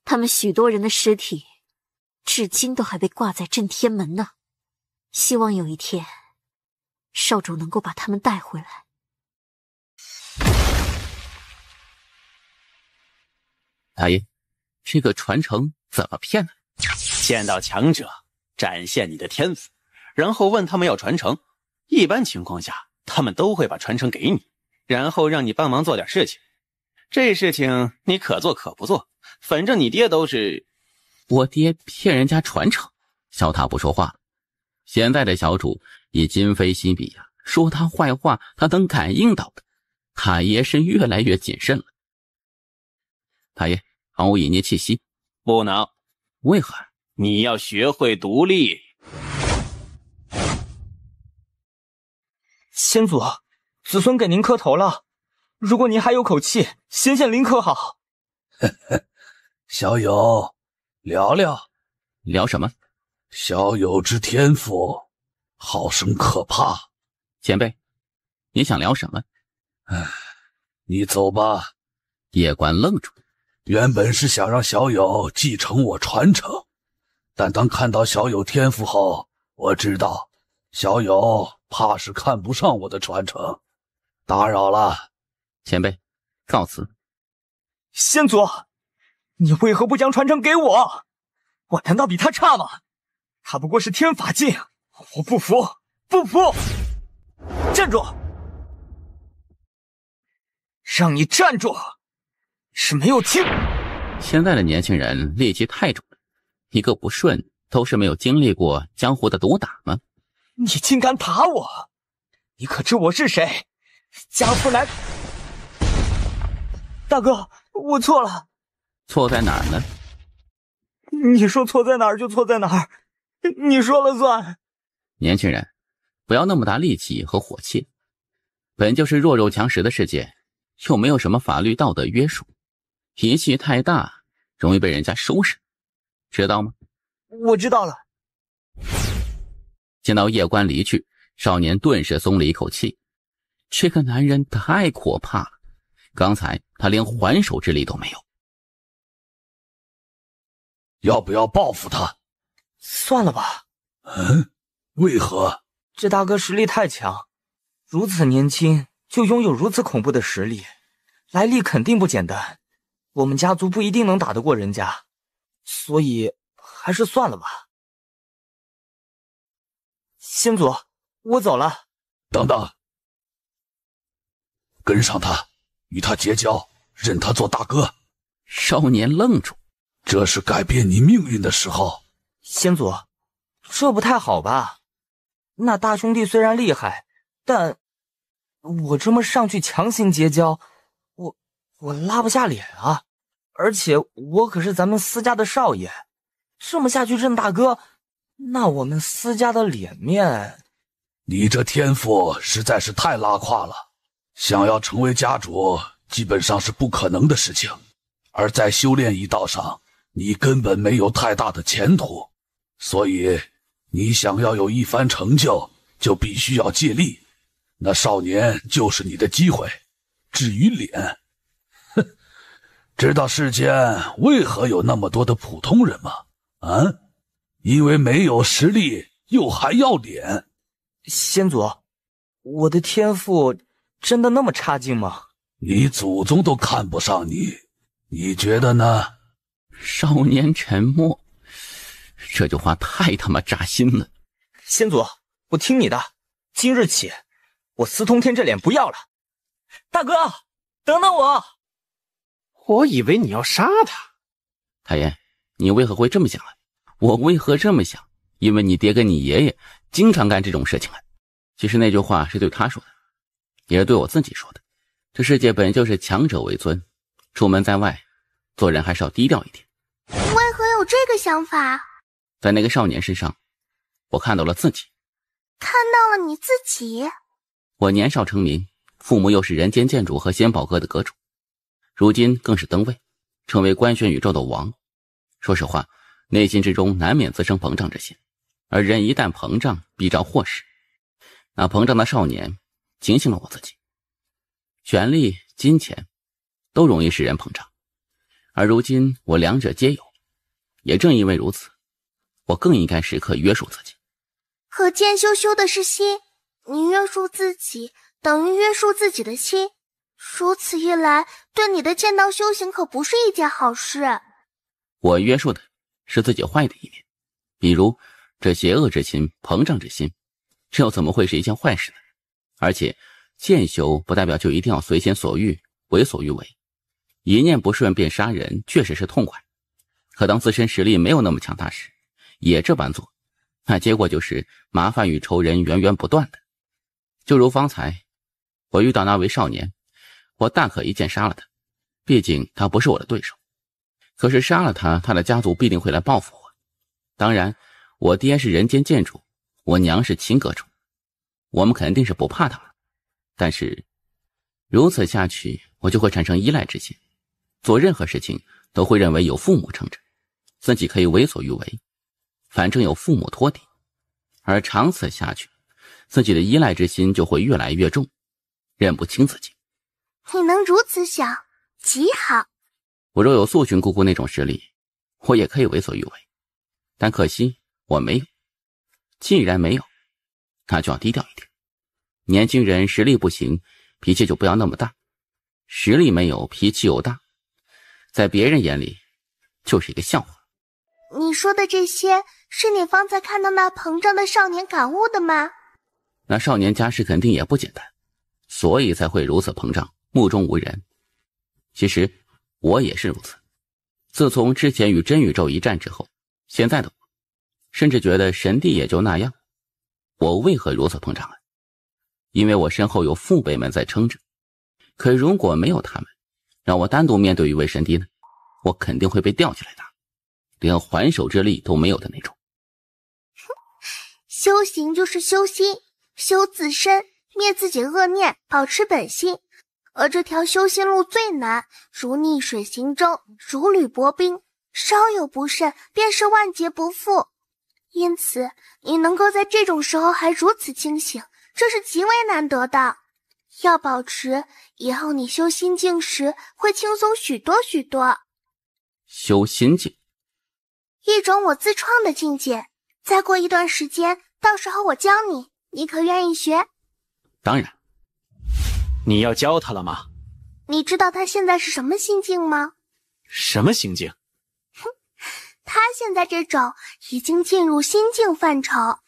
他们许多人的尸体，至今都还被挂在震天门呢。希望有一天，少主能够把他们带回来。大爷，这个传承怎么骗呢？见到强者，展现你的天赋，然后问他们要传承。一般情况下，他们都会把传承给你，然后让你帮忙做点事情。这事情你可做可不做，反正你爹都是……我爹骗人家传承。小塔不说话了。现在的小主已今非昔比呀，说他坏话，他能感应到的。他爷是越来越谨慎了。大爷，帮我以捏气息。不能。为何？你要学会独立。先祖，子孙给您磕头了。如果您还有口气，先向您可好？小友，聊聊。聊什么？小友之天赋，好生可怕。前辈，你想聊什么？你走吧。叶关愣住。原本是想让小友继承我传承，但当看到小友天赋后，我知道小友怕是看不上我的传承。打扰了。前辈，告辞。先祖，你为何不将传承给我？我难道比他差吗？他不过是天法境，我不服，不服！站住！让你站住！是没有听。现在的年轻人戾气太重了，一个不顺都是没有经历过江湖的毒打吗？你竟敢打我！你可知我是谁？家父来。大哥，我错了。错在哪儿呢？你说错在哪儿就错在哪儿，你说了算。年轻人，不要那么大力气和火气。本就是弱肉强食的世界，又没有什么法律道德约束，脾气太大容易被人家收拾，知道吗？我知道了。见到叶关离去，少年顿时松了一口气。这个男人太可怕了，刚才他连还手之力都没有。要不要报复他？算了吧。为何？这大哥实力太强，如此年轻就拥有如此恐怖的实力，来历肯定不简单。我们家族不一定能打得过人家，所以还是算了吧。先祖，我走了。等等，跟上他，与他结交，认他做大哥。少年愣住，这是改变你命运的时候。先祖，这不太好吧？那大兄弟虽然厉害，但我这么上去强行结交，我拉不下脸啊！而且我可是咱们私家的少爷，这么下去认大哥，那我们私家的脸面……你这天赋实在是太拉胯了，想要成为家主，基本上是不可能的事情。而在修炼一道上，你根本没有太大的前途，所以你想要有一番成就，就必须要借力。那少年就是你的机会。至于脸，知道世间为何有那么多的普通人吗？因为没有实力，又还要脸。先祖，我的天赋真的那么差劲吗？你祖宗都看不上你，你觉得呢？少年沉默，这句话太他妈扎心了。先祖，我听你的，今日起，我司通天这脸不要了。大哥，等等我！我以为你要杀他。太爷，你为何会这么想啊？我为何这么想？因为你爹跟你爷爷经常干这种事情啊。其实那句话是对他说的，也是对我自己说的。这世界本就是强者为尊，出门在外，做人还是要低调一点。为何有这个想法？在那个少年身上，我看到了自己。看到了你自己？我年少成名，父母又是人间剑主和仙宝阁的阁主，如今更是登位，成为官宣宇宙的王。说实话，内心之中难免滋生膨胀之心，而人一旦膨胀，必招祸事。那膨胀的少年警醒了我自己，权力、金钱都容易使人膨胀，而如今我两者皆有，也正因为如此，我更应该时刻约束自己。可见羞羞的是心，你约束自己等于约束自己的心，如此一来，对你的剑道修行可不是一件好事。我约束的是自己坏的一面，比如这邪恶之心、膨胀之心，这又怎么会是一件坏事呢？而且剑修不代表就一定要随心所欲、为所欲为，一念不顺便杀人，确实是痛快。可当自身实力没有那么强大时，也这般做，那结果就是麻烦与仇人源源不断的。就如方才我遇到那位少年，我大可一剑杀了他，毕竟他不是我的对手。可是杀了他，他的家族必定会来报复我。当然，我爹是人间剑主，我娘是秦阁主，我们肯定是不怕他们。但是如此下去，我就会产生依赖之心，做任何事情都会认为有父母撑着，自己可以为所欲为，反正有父母托底。而长此下去，自己的依赖之心就会越来越重，认不清自己。你能如此想，极好。我若有素裙姑姑那种实力，我也可以为所欲为，但可惜我没有。既然没有，那就要低调一点。年轻人实力不行，脾气就不要那么大。实力没有，脾气又大，在别人眼里就是一个笑话。你说的这些，是你方才看到那膨胀的少年感悟的吗？那少年家世肯定也不简单，所以才会如此膨胀，目中无人。其实我也是如此。自从之前与真宇宙一战之后，现在的我甚至觉得神帝也就那样。我为何如此膨胀啊？因为我身后有父辈们在撑着。可如果没有他们，让我单独面对一位神帝呢，我肯定会被吊起来打，连还手之力都没有的那种。修行就是修心，修自身，灭自己恶念，保持本心。而这条修心路最难，如逆水行舟，如履薄冰，稍有不慎便是万劫不复。因此你能够在这种时候还如此清醒，这是极为难得的。要保持，以后你修心境时会轻松许多许多。修心境，一种我自创的境界，再过一段时间，到时候我教你，你可愿意学？当然。你要教他了吗？你知道他现在是什么心境吗？什么心境？他现在这种已经进入心境范畴。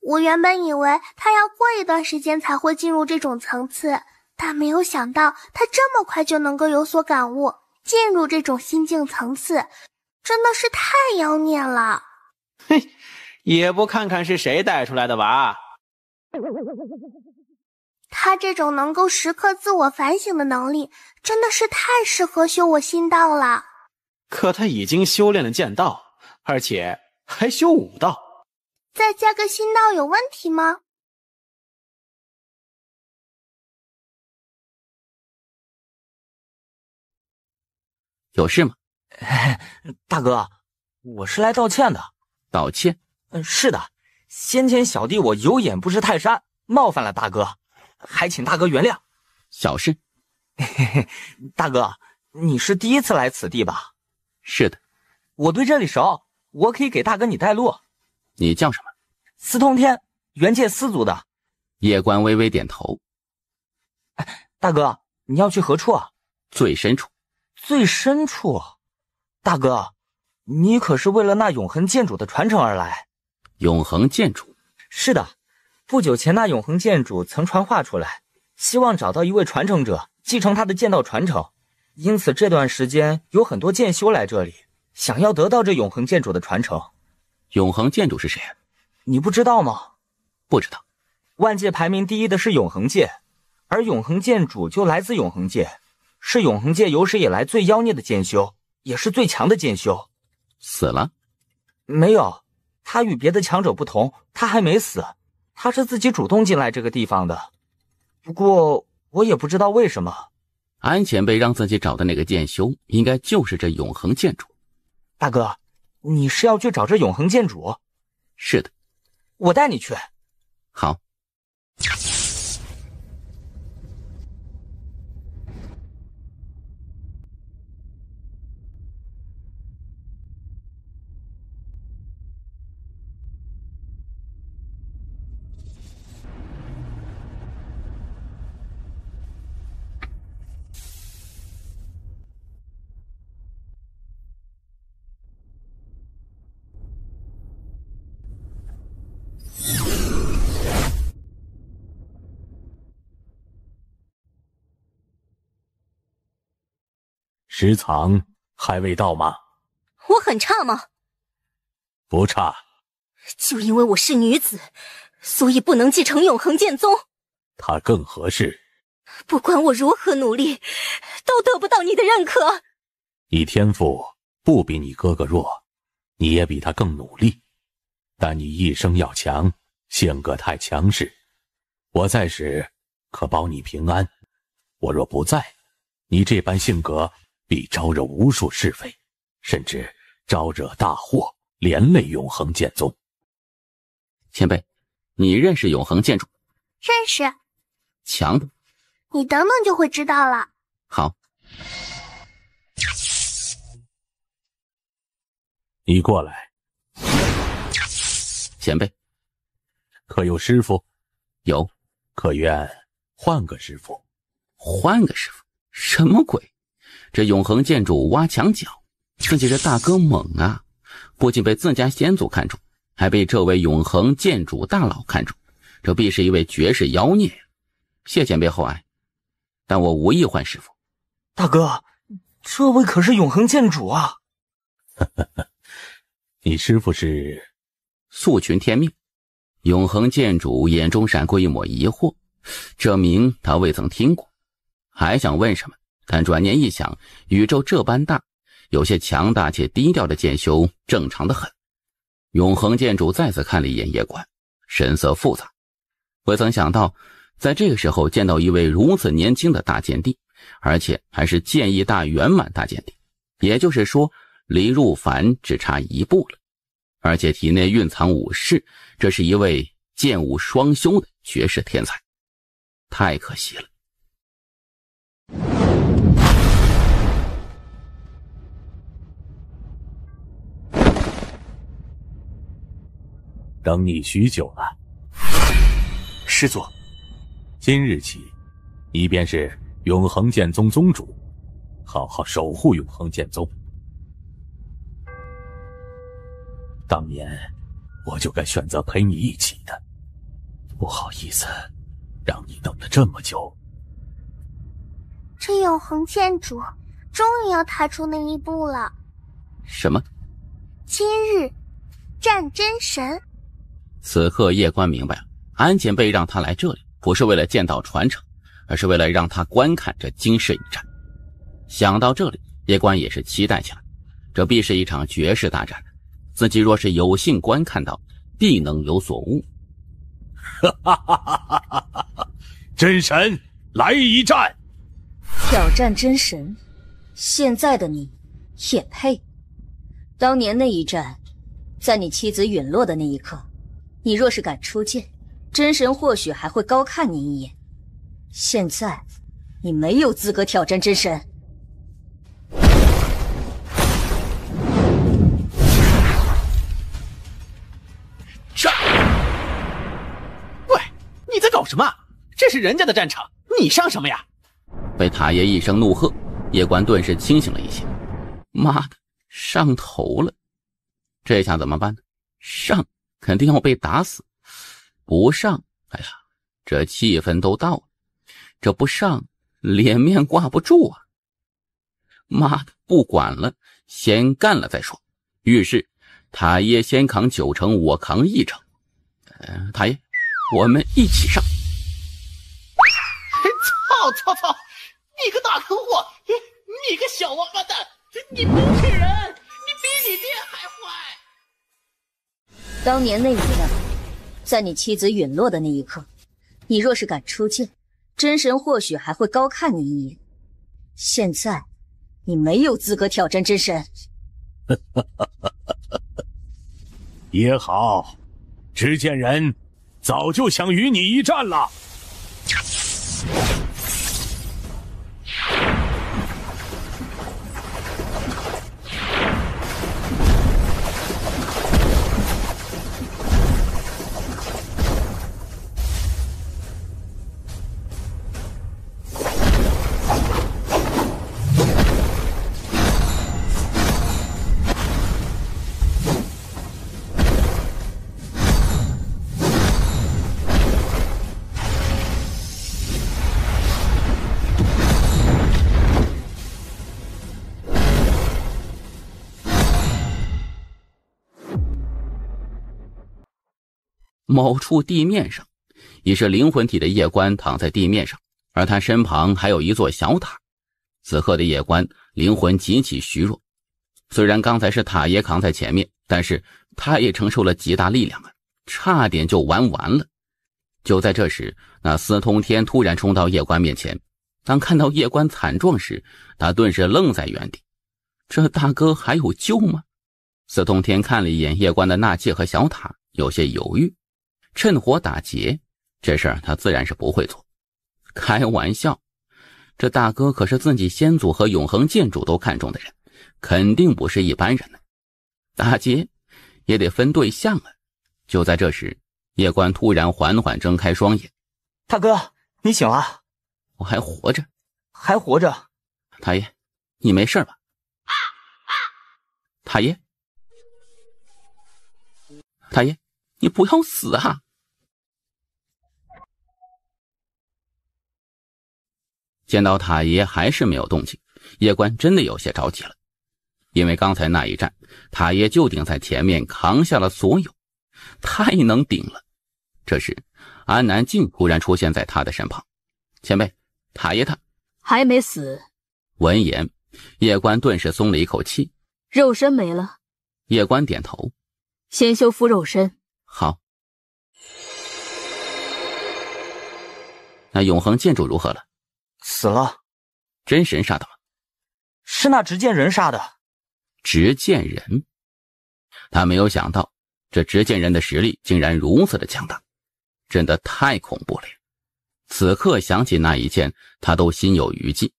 我原本以为他要过一段时间才会进入这种层次，但没有想到他这么快就能够有所感悟，进入这种心境层次，真的是太妖孽了。嘿，也不看看是谁带出来的娃。他这种能够时刻自我反省的能力，真的是太适合修我心道了。可他已经修炼了剑道，而且还修武道，再加个心道有问题吗？有事吗？大哥，我是来道歉的。道歉？是的，先前小弟我有眼不识泰山，冒犯了大哥，还请大哥原谅。小事。大哥，你是第一次来此地吧？是的。我对这里熟，我可以给大哥你带路。你叫什么？司通天，元界司族的。叶关微微点头。大哥，你要去何处啊？最深处。最深处？大哥，你可是为了那永恒剑主的传承而来？永恒剑主？是的，不久前那永恒剑主曾传话出来，希望找到一位传承者，继承他的剑道传承。因此这段时间有很多剑修来这里，想要得到这永恒剑主的传承。永恒剑主是谁？你不知道吗？不知道。万界排名第一的是永恒界，而永恒剑主就来自永恒界，是永恒界有史以来最妖孽的剑修，也是最强的剑修。死了？没有，他与别的强者不同，他还没死，他是自己主动进来这个地方的。不过我也不知道为什么。安前辈让自己找的那个剑修，应该就是这永恒剑主。大哥，你是要去找这永恒剑主？是的。我带你去。好。时藏还未到吗？我很差吗？不差。就因为我是女子，所以不能继承永恒剑宗。他更合适。不管我如何努力，都得不到你的认可。你天赋不比你哥哥弱，你也比他更努力，但你一生要强，性格太强势。我在时可保你平安，我若不在，你这般性格必招惹无数是非，甚至招惹大祸，连累永恒剑宗。前辈，你认识永恒剑主？认识。强的？你等等就会知道了。好。你过来。前辈。可有师傅？有。可愿换个师傅？换个师傅？什么鬼？这永恒剑主挖墙脚，自己这大哥猛啊！不仅被自家先祖看中，还被这位永恒剑主大佬看中，这必是一位绝世妖孽呀！谢前辈厚爱，但我无意换师傅。大哥，这位可是永恒剑主啊！你师傅是？素群天命。永恒剑主眼中闪过一抹疑惑，这名他未曾听过，还想问什么，但转念一想，宇宙这般大，有些强大且低调的剑修正常的很。永恒剑主再次看了一眼叶关，神色复杂。未曾想到在这个时候见到一位如此年轻的大剑帝，而且还是剑意大圆满大剑帝，也就是说离入凡只差一步了，而且体内蕴藏武士，这是一位剑武双修的绝世天才，太可惜了。等你许久了。师祖，今日起，你便是永恒剑宗宗主，好好守护永恒剑宗。当年我就该选择陪你一起的，不好意思让你等了这么久。这永恒剑主终于要踏出那一步了。什么？今日战真神。此刻叶关明白了，安前辈让他来这里不是为了剑道传承，而是为了让他观看这惊世一战。想到这里，叶关也是期待起来，这必是一场绝世大战，自己若是有幸观看到，必能有所悟。真神，来一战！挑战真神，现在的你也配？当年那一战，在你妻子陨落的那一刻，你若是敢出剑，真神或许还会高看你一眼。现在，你没有资格挑战真神。上！喂，你在搞什么？这是人家的战场，你上什么呀？被塔爷一声怒喝，叶关顿时清醒了一些。妈的，上头了！这下怎么办呢？上肯定要被打死，不上，哎呀，这气氛都到了，这不上脸面挂不住啊！妈的，不管了，先干了再说。于是塔爷先扛9成，我扛1成。塔爷，我们一起上！操！你个大坑货！你个小王八蛋！你不是人！你比你爹还坏！当年那一战，在你妻子陨落的那一刻，你若是敢出剑，真神或许还会高看你一眼。现在，你没有资格挑战真神。也好，执剑人早就想与你一战了。某处地面上，已是灵魂体的夜观躺在地面上，而他身旁还有一座小塔。此刻的夜观灵魂极其虚弱，虽然刚才是塔爷扛在前面，但是他也承受了极大力量啊，差点就完了。就在这时，那司通天突然冲到夜观面前，当看到夜观惨状时，他顿时愣在原地。这大哥还有救吗？司通天看了一眼夜观的纳戒和小塔，有些犹豫。趁火打劫，这事儿他自然是不会做。开玩笑，这大哥可是自己先祖和永恒剑主都看中的人，肯定不是一般人呢。打劫也得分对象啊。就在这时，夜观突然缓缓睁开双眼。大哥，你醒了？我还活着。还活着？塔爷，你没事吧？塔爷，塔爷，你不要死啊！见到塔爷还是没有动静，夜观真的有些着急了。因为刚才那一战，塔爷就顶在前面扛下了所有，太能顶了。这时安南静突然出现在他的身旁。前辈，塔爷他还没死。闻言，夜观顿时松了一口气。肉身没了。夜观点头。先修复肉身。好。那永恒剑主如何了？死了。真神杀的吗？是那执剑人杀的。执剑人？他没有想到这执剑人的实力竟然如此的强大，真的太恐怖了呀。此刻想起那一剑，他都心有余悸，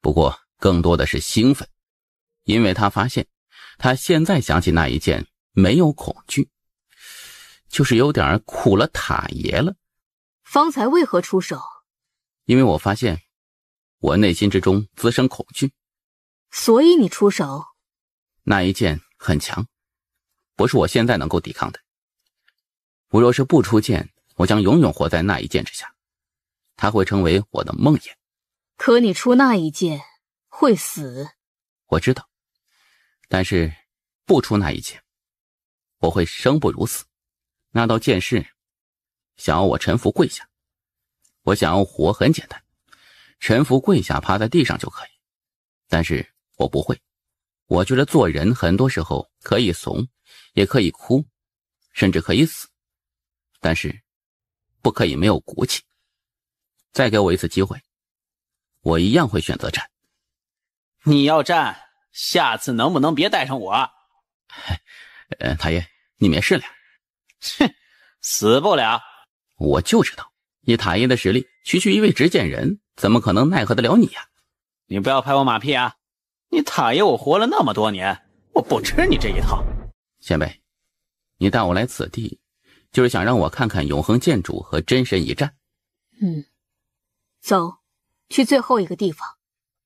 不过更多的是兴奋，因为他发现他现在想起那一剑没有恐惧，就是有点苦了塔爷了。方才为何出手？因为我发现我内心之中滋生恐惧，所以你出手。那一剑很强，不是我现在能够抵抗的。我若是不出剑，我将永远活在那一剑之下，它会成为我的梦魇。可你出那一剑会死。我知道，但是不出那一剑，我会生不如死。那道剑士想要我臣服跪下，我想要活很简单，臣服跪下趴在地上就可以，但是我不会。我觉得做人很多时候可以怂，也可以哭，甚至可以死，但是不可以没有骨气。再给我一次机会，我一样会选择战。你要战，下次能不能别带上我？塔爷，你没事了？哼，死不了。我就知道，以塔爷的实力，区区一位执剑人，怎么可能奈何得了你呀？你不要拍我马屁啊！你塔爷我活了那么多年，我不吃你这一套。前辈，你带我来此地，就是想让我看看永恒剑主和真神一战。走，去最后一个地方。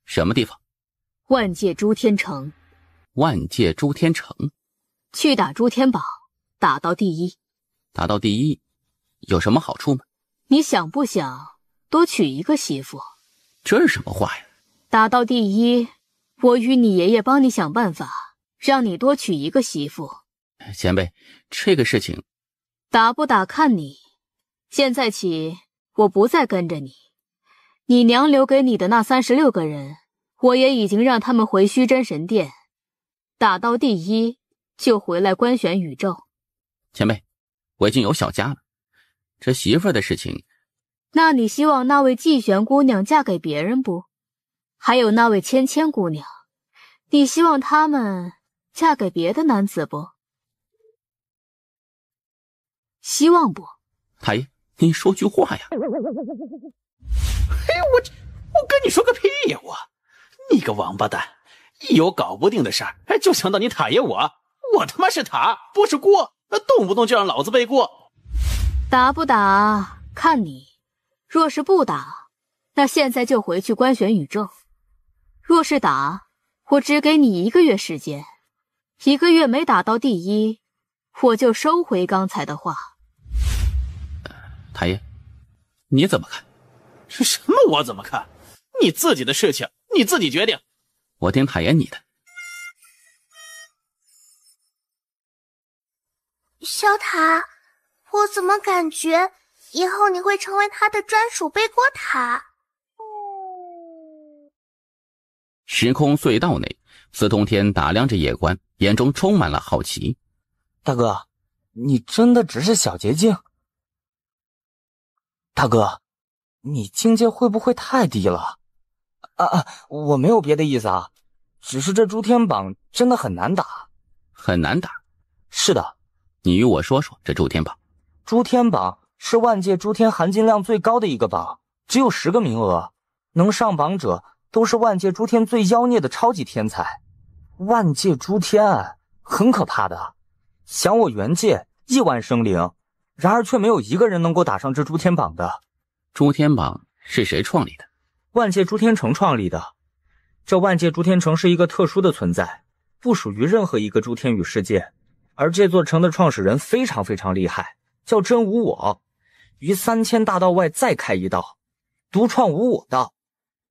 什么地方？万界诸天城。万界诸天城？去打诸天宝，打到第一。打到第一，有什么好处吗？你想不想多娶一个媳妇？这是什么话呀？打到第一，我与你爷爷帮你想办法，让你多娶一个媳妇。前辈，这个事情打不打看你。现在起，我不再跟着你。你娘留给你的那36个人，我也已经让他们回虚真神殿。打到第一，就回来观选宇宙。前辈，我已经有小家了，这媳妇儿的事情……那你希望那位季玄姑娘嫁给别人不？还有那位芊芊姑娘，你希望她们嫁给别的男子不？希望不？塔爷，你说句话呀！嘿，我跟你说个屁呀！你个王八蛋，一有搞不定的事儿就想到你塔爷我他妈是塔不是锅，动不动就让老子背锅。打不打看你，若是不打，那现在就回去观选宇宙。若是打，我只给你1个月时间，1个月没打到第一，我就收回刚才的话。塔爷，你怎么看？什么我怎么看？你自己的事情你自己决定。我听塔爷你的。小塔，我怎么感觉以后你会成为他的专属背锅塔？时空隧道内，司通天打量着叶关，眼中充满了好奇。大哥，你真的只是小捷径？大哥，你境界会不会太低了？我没有别的意思啊，只是这诸天榜真的很难打。很难打？是的。你与我说说这诸天榜。诸天榜是万界诸天含金量最高的一个榜，只有10个名额，能上榜者都是万界诸天最妖孽的超级天才。万界诸天很可怕的，想我元界亿万生灵，然而却没有一个人能够打上这诸天榜的。诸天榜是谁创立的？万界诸天城创立的。这万界诸天城是一个特殊的存在，不属于任何一个诸天宇世界，而这座城的创始人非常非常厉害，叫真无我，于3000大道外再开一道，独创无我道。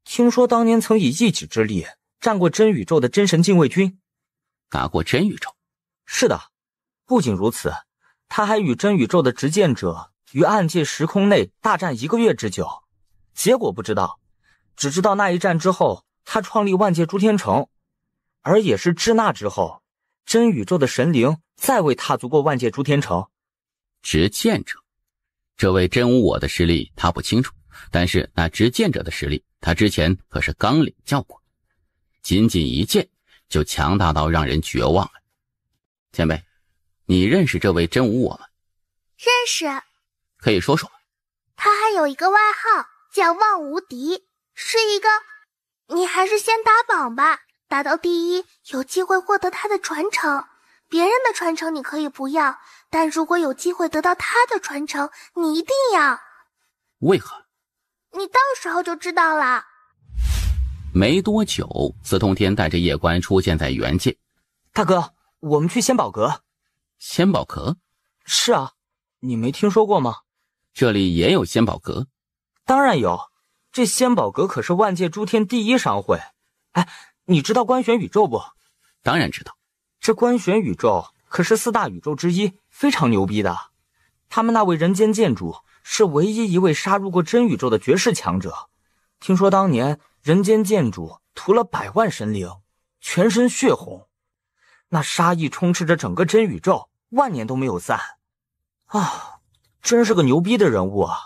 听说当年曾以一己之力战过真宇宙的真神禁卫军。打过真宇宙？是的，不仅如此，他还与真宇宙的执剑者于暗界时空内大战1个月之久，结果不知道，只知道那一战之后，他创立万界诸天城，而也是至那之后，真宇宙的神灵再未踏足过万界诸天城。执剑者，这位真无我的实力他不清楚，但是那执剑者的实力他之前可是刚领教过，仅仅一剑就强大到让人绝望了。前辈，你认识这位真无我吗？认识。可以说说吗？他还有一个外号叫望无敌，是一个……你还是先打榜吧，打到第一有机会获得他的传承，别人的传承你可以不要，但如果有机会得到他的传承，你一定要。为何？你到时候就知道了。没多久，司通天带着叶关出现在元界。大哥，我们去仙宝阁。仙宝阁？是啊，你没听说过吗？这里也有仙宝阁？当然有，这仙宝阁可是万界诸天第一商会。哎，你知道观玄宇宙不？当然知道。这观玄宇宙可是4大宇宙之一，非常牛逼的。他们那位人间剑主是唯一一位杀入过真宇宙的绝世强者。听说当年人间剑主屠了100万神灵，全身血红，那杀意充斥着整个真宇宙，万年都没有散。啊，真是个牛逼的人物啊！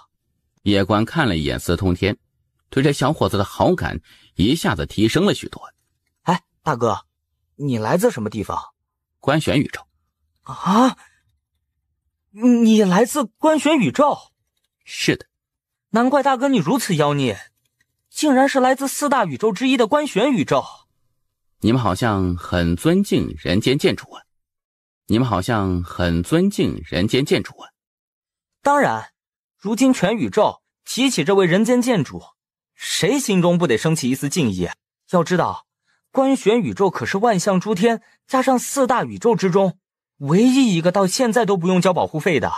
叶关看了一眼司通天，对这小伙子的好感一下子提升了许多。哎，大哥，你来自什么地方？观玄宇宙。啊？你来自观玄宇宙？是的。难怪大哥你如此妖孽，竟然是来自4大宇宙之一的观玄宇宙。你们好像很尊敬人间剑主啊。当然，如今全宇宙提起这位人间剑主，谁心中不得升起一丝敬意？要知道，观玄宇宙可是万象诸天加上4大宇宙之中唯一一个到现在都不用交保护费的，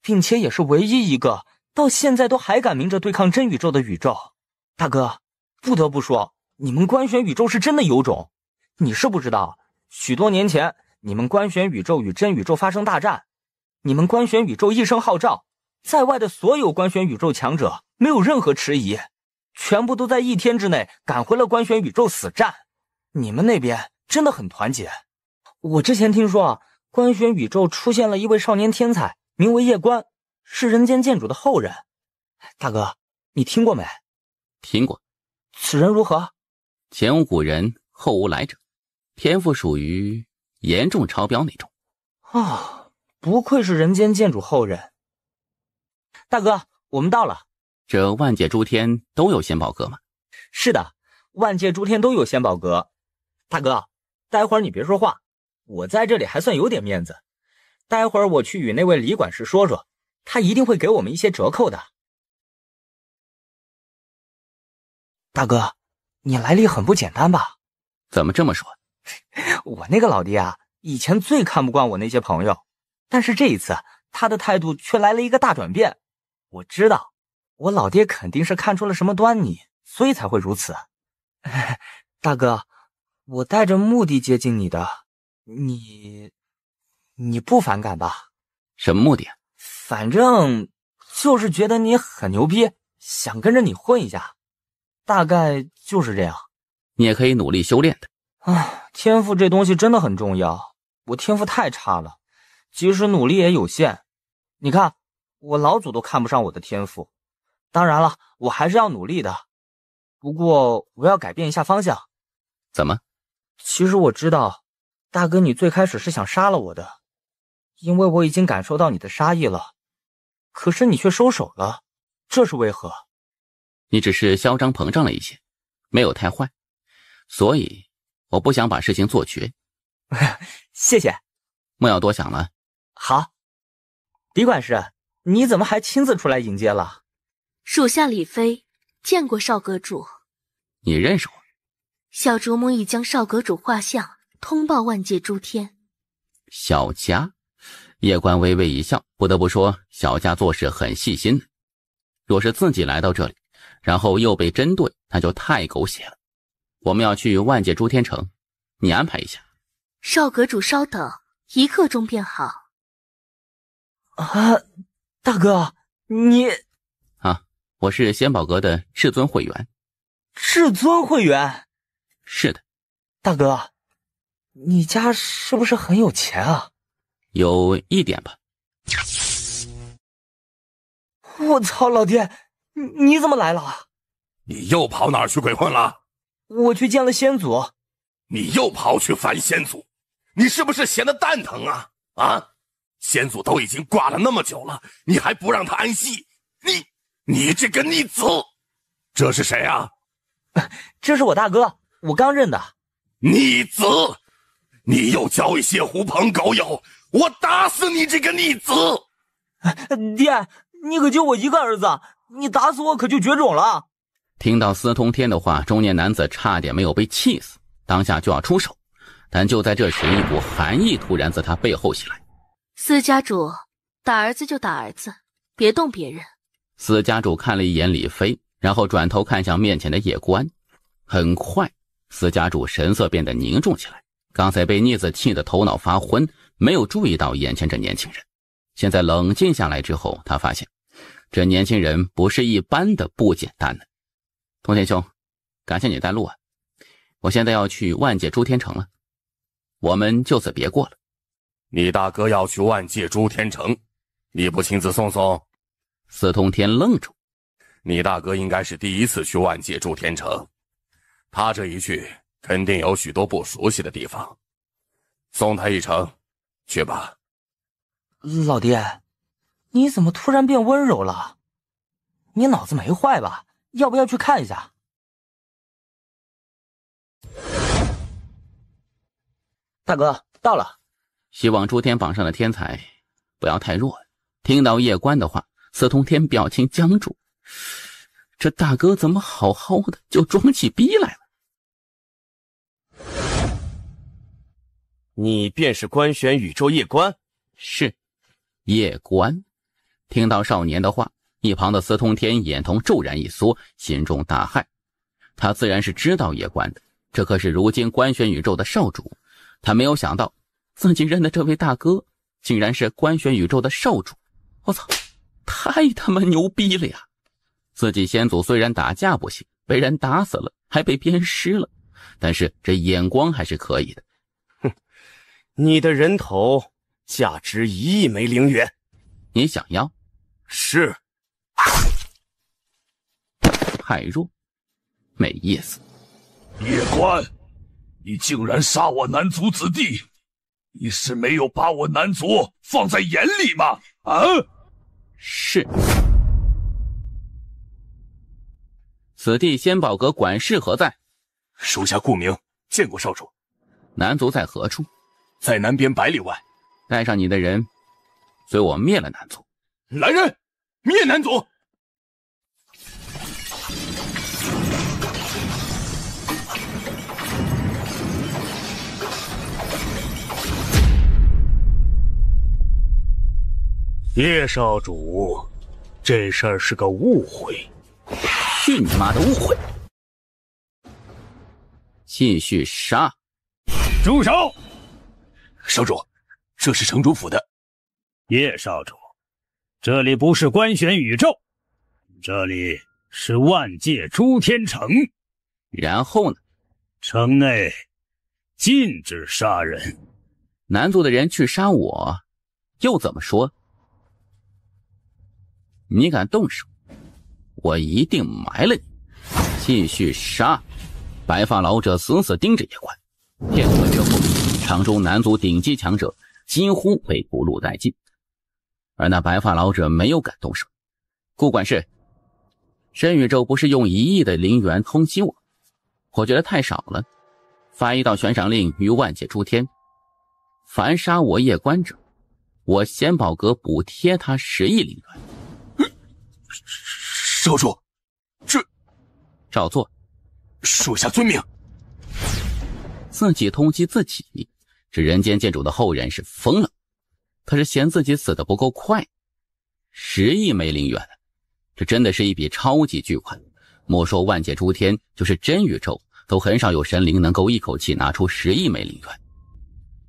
并且也是唯一一个到现在都还敢明着对抗真宇宙的宇宙。大哥，不得不说，你们观玄宇宙是真的有种。你是不知道，许多年前你们观玄宇宙与真宇宙发生大战，你们观玄宇宙一声号召，在外的所有观玄宇宙强者没有任何迟疑，全部都在1天之内赶回了观玄宇宙死战。你们那边真的很团结。我之前听说观玄宇宙出现了一位少年天才，名为叶关，是人间剑主的后人。大哥，你听过没？听过。此人如何？前无古人，后无来者，天赋属于严重超标那种。不愧是人间剑主后人。大哥，我们到了。这万界诸天都有仙宝阁吗？是的，万界诸天都有仙宝阁。大哥，待会儿你别说话，我在这里还算有点面子。待会儿我去与那位李管事说说，他一定会给我们一些折扣的。大哥，你来历很不简单吧？怎么这么说？我那个老爹啊，以前最看不惯我那些朋友，但是这一次他的态度却来了一个大转变。我知道，我老爹肯定是看出了什么端倪，所以才会如此。大哥，我带着目的接近你的，你不反感吧？什么目的啊？反正就是觉得你很牛逼，想跟着你混一下，大概就是这样。你也可以努力修炼的。天赋这东西真的很重要，我天赋太差了，即使努力也有限。你看，我老祖都看不上我的天赋。当然了，我还是要努力的。不过我要改变一下方向。怎么？其实我知道，大哥你最开始是想杀了我的，因为我已经感受到你的杀意了。可是你却收手了，这是为何？你只是嚣张膨胀了一些，没有太坏，所以我不想把事情做绝。谢谢。莫要多想了。好。李管事，你怎么还亲自出来迎接了？属下李飞，见过少阁主。你认识我？小主母已将少阁主画像通报万界诸天。小家？叶官微微一笑，不得不说，小家做事很细心的。若是自己来到这里，然后又被针对，那就太狗血了。我们要去万界诸天城，你安排一下。少阁主稍等，1刻钟便好。大哥，你我是仙宝阁的至尊会员。至尊会员？是的。大哥，你家是不是很有钱啊？有一点吧。我操，老爹，你怎么来了？你又跑哪儿去鬼混了？我去见了先祖。你又跑去烦先祖？你是不是闲得蛋疼啊？先祖都已经挂了那么久了，你还不让他安息？你这个逆子！这是谁啊？这是我大哥，我刚认的。逆子！你又交一些狐朋狗友，我打死你这个逆子！爹，你可就我一个儿子，你打死我可就绝种了。听到司通天的话，中年男子差点没有被气死，当下就要出手，但就在这时，一股寒意突然自他背后袭来。司家主，打儿子就打儿子，别动别人。司家主看了一眼李飞，然后转头看向面前的叶关。很快，司家主神色变得凝重起来。刚才被逆子气得头脑发昏，没有注意到眼前这年轻人。现在冷静下来之后，他发现这年轻人不是一般的不简单呢。通天兄，感谢你带路啊！我现在要去万界诸天城了，我们就此别过了。你大哥要去万界诸天城，你不亲自送送？司通天愣住。你大哥应该是第一次去万界诸天城，他这一去肯定有许多不熟悉的地方，送他一程，去吧。老爹，你怎么突然变温柔了？你脑子没坏吧？要不要去看一下？大哥，到了。希望诸天榜上的天才不要太弱。听到叶关的话，司通天表情僵住。这大哥怎么好好的就装起逼来了？你便是官选宇宙叶关？是，叶关。听到少年的话，一旁的司通天眼瞳骤然一缩，心中大骇。他自然是知道叶关的，这可是如今官选宇宙的少主。他没有想到自己认的这位大哥竟然是官选宇宙的少主。我操，太他妈牛逼了呀！自己先祖虽然打架不行，被人打死了，还被鞭尸了，但是这眼光还是可以的。哼，你的人头价值1亿枚灵元，你想要？是。太弱，没意思。叶关，你竟然杀我南族子弟，你是没有把我南族放在眼里吗？是。此地仙宝阁管事何在？属下顾明，见过少主。南族在何处？在南边100里外。带上你的人，随我灭了南族。来人，灭南族！叶少主，这事儿是个误会。去你妈的误会！继续杀！住手！少主，这是城主府的。叶少主，这里不是官选宇宙，这里是万界诸天城。然后呢？城内禁止杀人。南族的人去杀我，又怎么说？你敢动手，我一定埋了你。继续杀！白发老者死死盯着叶关。片刻之后，场中南族顶级强者几乎被不露殆尽，而那白发老者没有敢动手。顾管事，真宇宙不是用1亿的灵元通缉我觉得太少了，发一道悬赏令于万界诸天，凡杀我叶关者，我仙宝阁补贴他10亿灵元。少主，这照做。属下遵命。自己通缉自己，这人间剑主的后人是疯了。他是嫌自己死得不够快。10亿枚灵元，这真的是一笔超级巨款。莫说万界诸天，就是真宇宙都很少有神灵能够一口气拿出10亿枚灵元。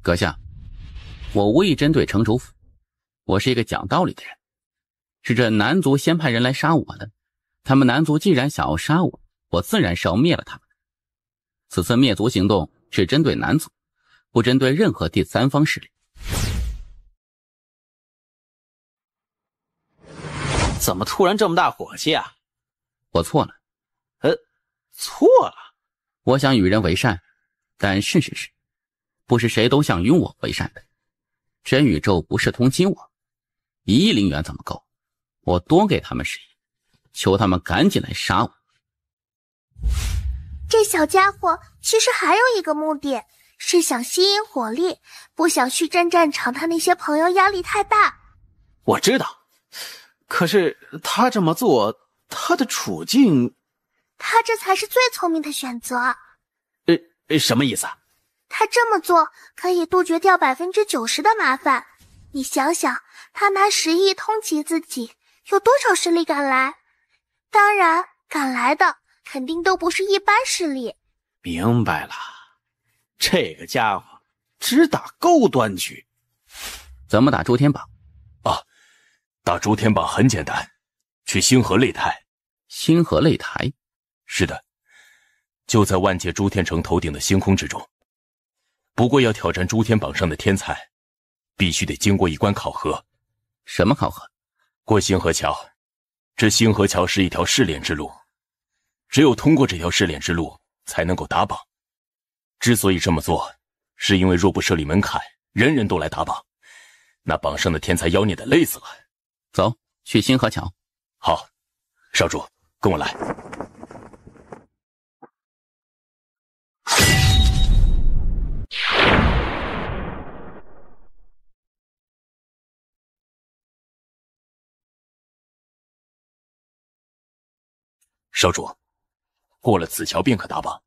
阁下，我无意针对城主府，我是一个讲道理的人。是这南族先派人来杀我的，他们南族既然想要杀我，我自然是要灭了他们。此次灭族行动是针对南族，不针对任何第三方势力。怎么突然这么大火气啊？我错了。错了？我想与人为善，但事实是，不是谁都想与我为善的。真宇宙不是通缉我，1亿灵元怎么够？我多给他们10亿，求他们赶紧来杀我。这小家伙其实还有一个目的，是想吸引火力，不想续战战场，他那些朋友压力太大。我知道，可是他这么做，他的处境……他这才是最聪明的选择。什么意思啊？他这么做可以杜绝掉90%的麻烦。你想想，他拿10亿通缉自己，有多少势力赶来？当然，赶来的肯定都不是一般势力。明白了，这个家伙只打高端局。怎么打诸天榜？打诸天榜很简单，去星河擂台。星河擂台？是的，就在万界诸天城头顶的星空之中。不过要挑战诸天榜上的天才，必须得经过一关考核。什么考核？过星河桥。这星河桥是一条试炼之路，只有通过这条试炼之路才能够打榜。之所以这么做，是因为若不设立门槛，人人都来打榜，那榜上的天才妖孽得累死了。走，去星河桥。好，少主，跟我来。少主，过了此桥便可打榜。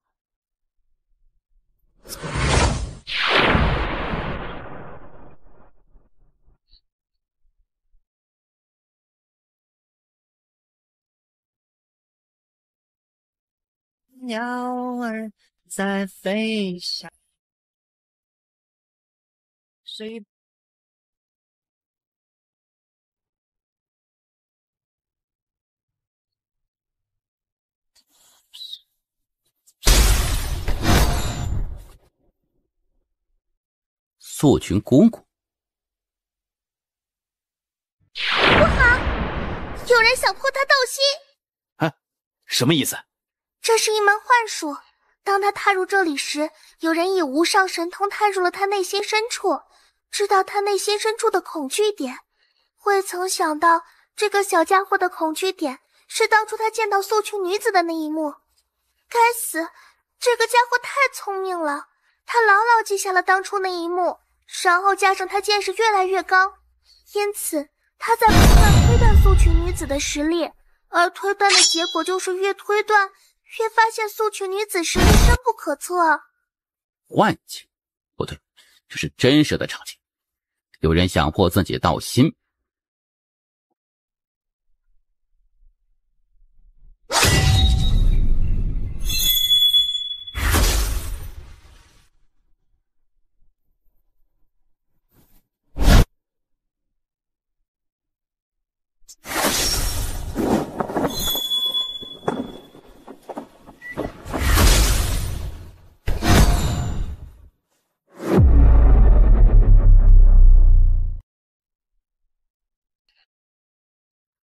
鸟儿在飞翔，谁？素群姑姑，不好，有人想破他道心。什么意思？这是一门幻术，当他踏入这里时，有人以无上神通探入了他内心深处，知道他内心深处的恐惧点。未曾想到，这个小家伙的恐惧点是当初他见到素裙女子的那一幕。该死，这个家伙太聪明了，他牢牢记下了当初那一幕，然后加上他见识越来越高，因此他在不断推断素裙女子的实力，而推断的结果就是越推断越发现素裙女子实力深不可测。幻境？不对，这是真实的场景。有人想破自己道心。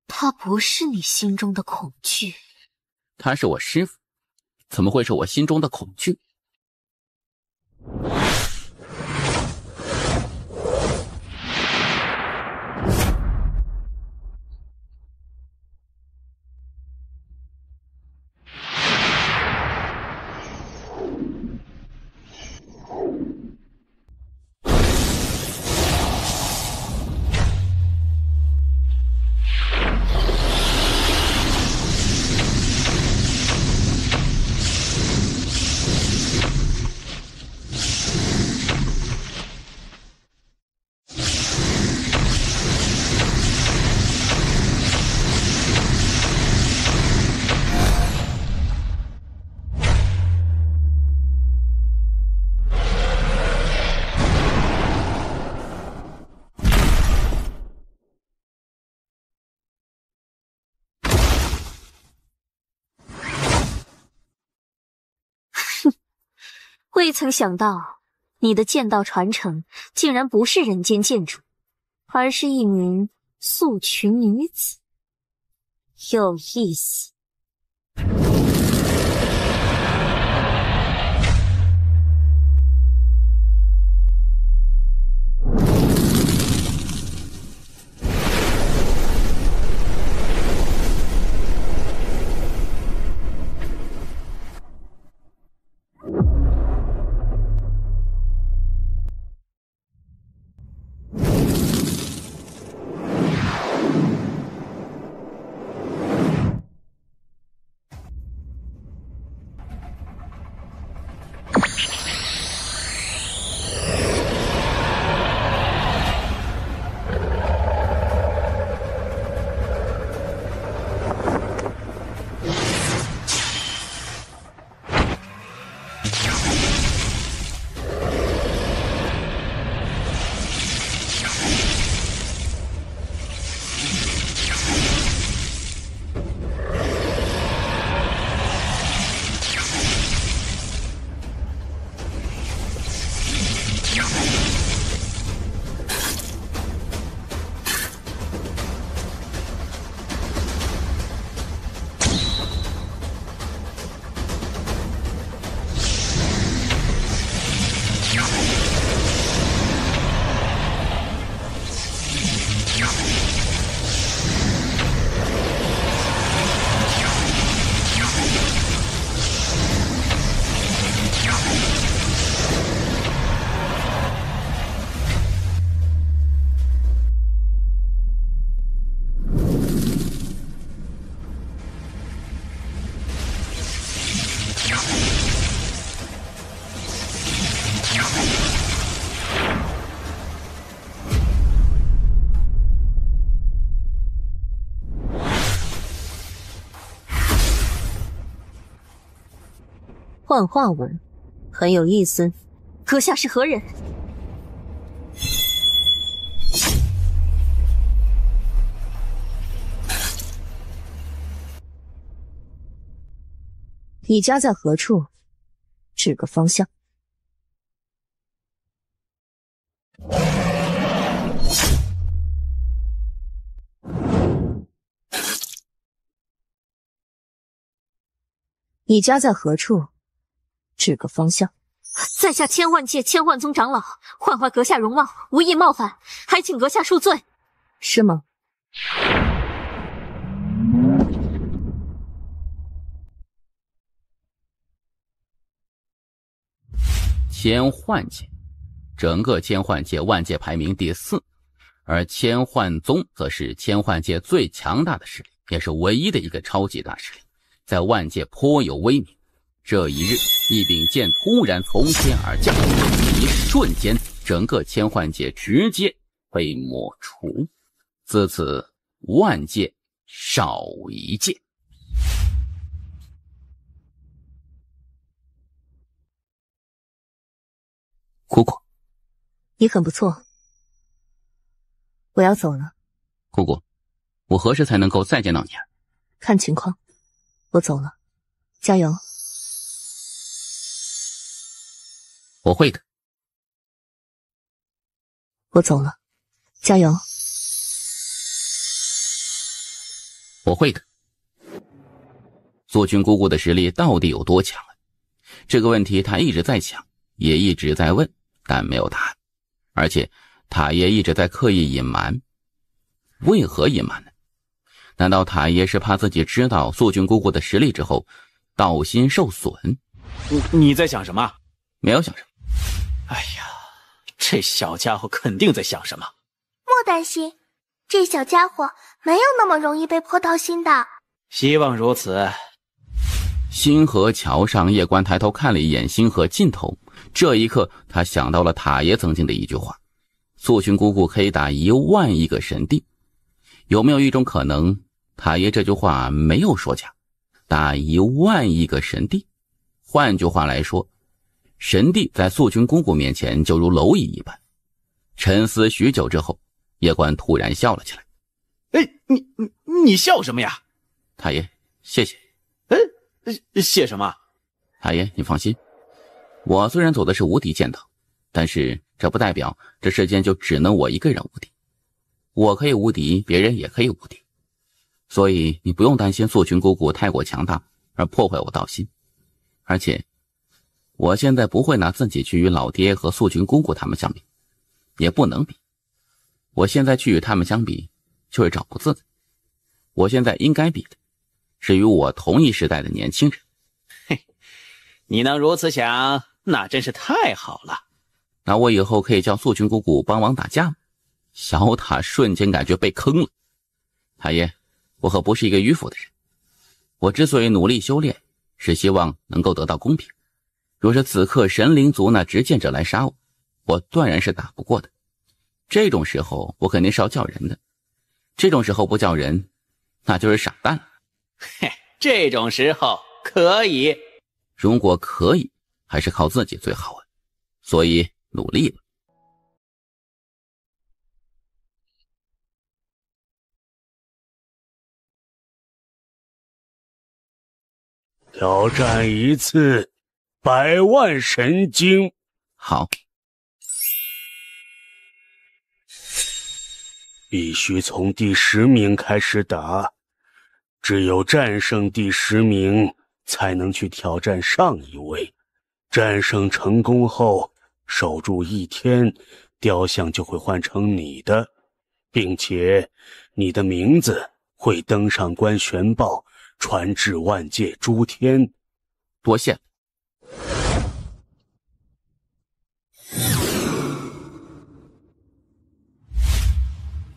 他不是你心中的恐惧，他是我师父，怎么会是我心中的恐惧？未曾想到，你的剑道传承竟然不是人间剑主，而是一名素裙女子，有意思。幻化纹，很有意思。阁下是何人？你家在何处？指个方向。你家在何处？指个方向。在下千幻界千幻宗长老，幻化阁下容貌，无意冒犯，还请阁下恕罪。是吗？千幻界，整个千幻界万界排名第4，而千幻宗则是千幻界最强大的势力，也是唯一的一个超级大势力，在万界颇有威名。这一日，一柄剑突然从天而降，一瞬间，整个千幻界直接被抹除，自此万界少一界。姑姑，你很不错，我要走了。姑姑，我何时才能够再见到你啊？看情况，我走了，加油。我会的。我走了，加油。我会的。素君姑姑的实力到底有多强啊？这个问题他一直在想，也一直在问，但没有答案。而且他也一直在刻意隐瞒。为何隐瞒呢？难道塔爷是怕自己知道素君姑姑的实力之后道心受损？你在想什么？没有想什么。哎呀，这小家伙肯定在想什么。莫担心，这小家伙没有那么容易被破道心的。希望如此。星河桥上，叶关抬头看了一眼星河尽头，这一刻他想到了塔爷曾经的一句话：素君姑姑可以打10000亿个神帝。有没有一种可能，塔爷这句话没有说假，打10000亿个神帝？换句话来说，神帝在素君姑姑面前就如蝼蚁一般。沉思许久之后，叶关突然笑了起来。哎，你笑什么呀？塔爷，谢谢。谢什么？塔爷，你放心，我虽然走的是无敌剑道，但是这不代表这世间就只能我一个人无敌。我可以无敌，别人也可以无敌，所以你不用担心素君姑姑太过强大而破坏我道心。而且我现在不会拿自己去与老爹和素君姑姑他们相比，也不能比。我现在去与他们相比，就是找不自在。我现在应该比的是与我同一时代的年轻人。嘿，你能如此想，那真是太好了。那我以后可以叫素君姑姑帮忙打架吗？小塔瞬间感觉被坑了。塔爷，我可不是一个迂腐的人。我之所以努力修炼，是希望能够得到公平。若是此刻神灵族那执剑者来杀我，我断然是打不过的。这种时候我肯定是要叫人的，这种时候不叫人，那就是傻蛋了。嘿，这种时候可以。如果可以，还是靠自己最好啊。所以努力吧。挑战一次100万神经。好。必须从第10名开始打，只有战胜第10名，才能去挑战上一位。战胜成功后，守住1天，雕像就会换成你的，并且你的名字会登上官玄报，传至万界诸天。多谢。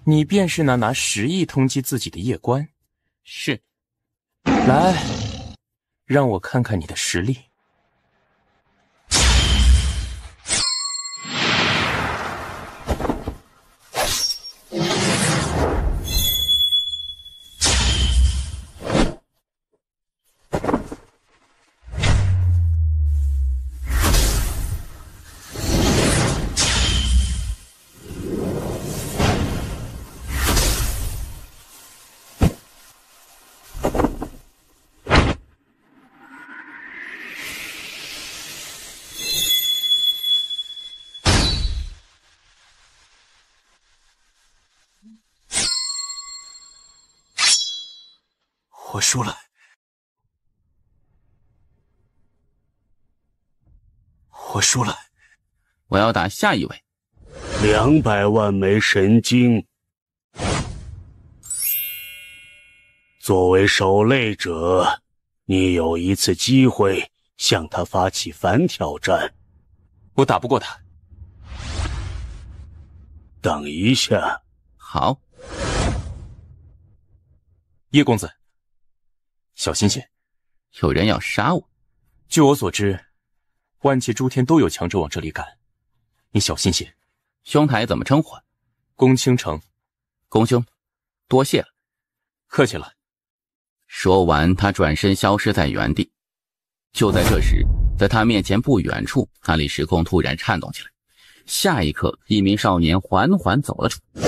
你便是那拿10亿通缉自己的叶关？是。来，让我看看你的实力。我输了，我输了。我要打下一位。200万枚神经。作为守擂者，你有一次机会向他发起反挑战。我打不过他。等一下。好。叶公子，小心些，有人要杀我。据我所知，万界诸天都有强者往这里赶，你小心些。兄台怎么称呼？宫倾城。宫兄，多谢了。客气了。说完，他转身消失在原地。就在这时，在他面前不远处，那里时空突然颤动起来。下一刻，一名少年缓缓走了出来。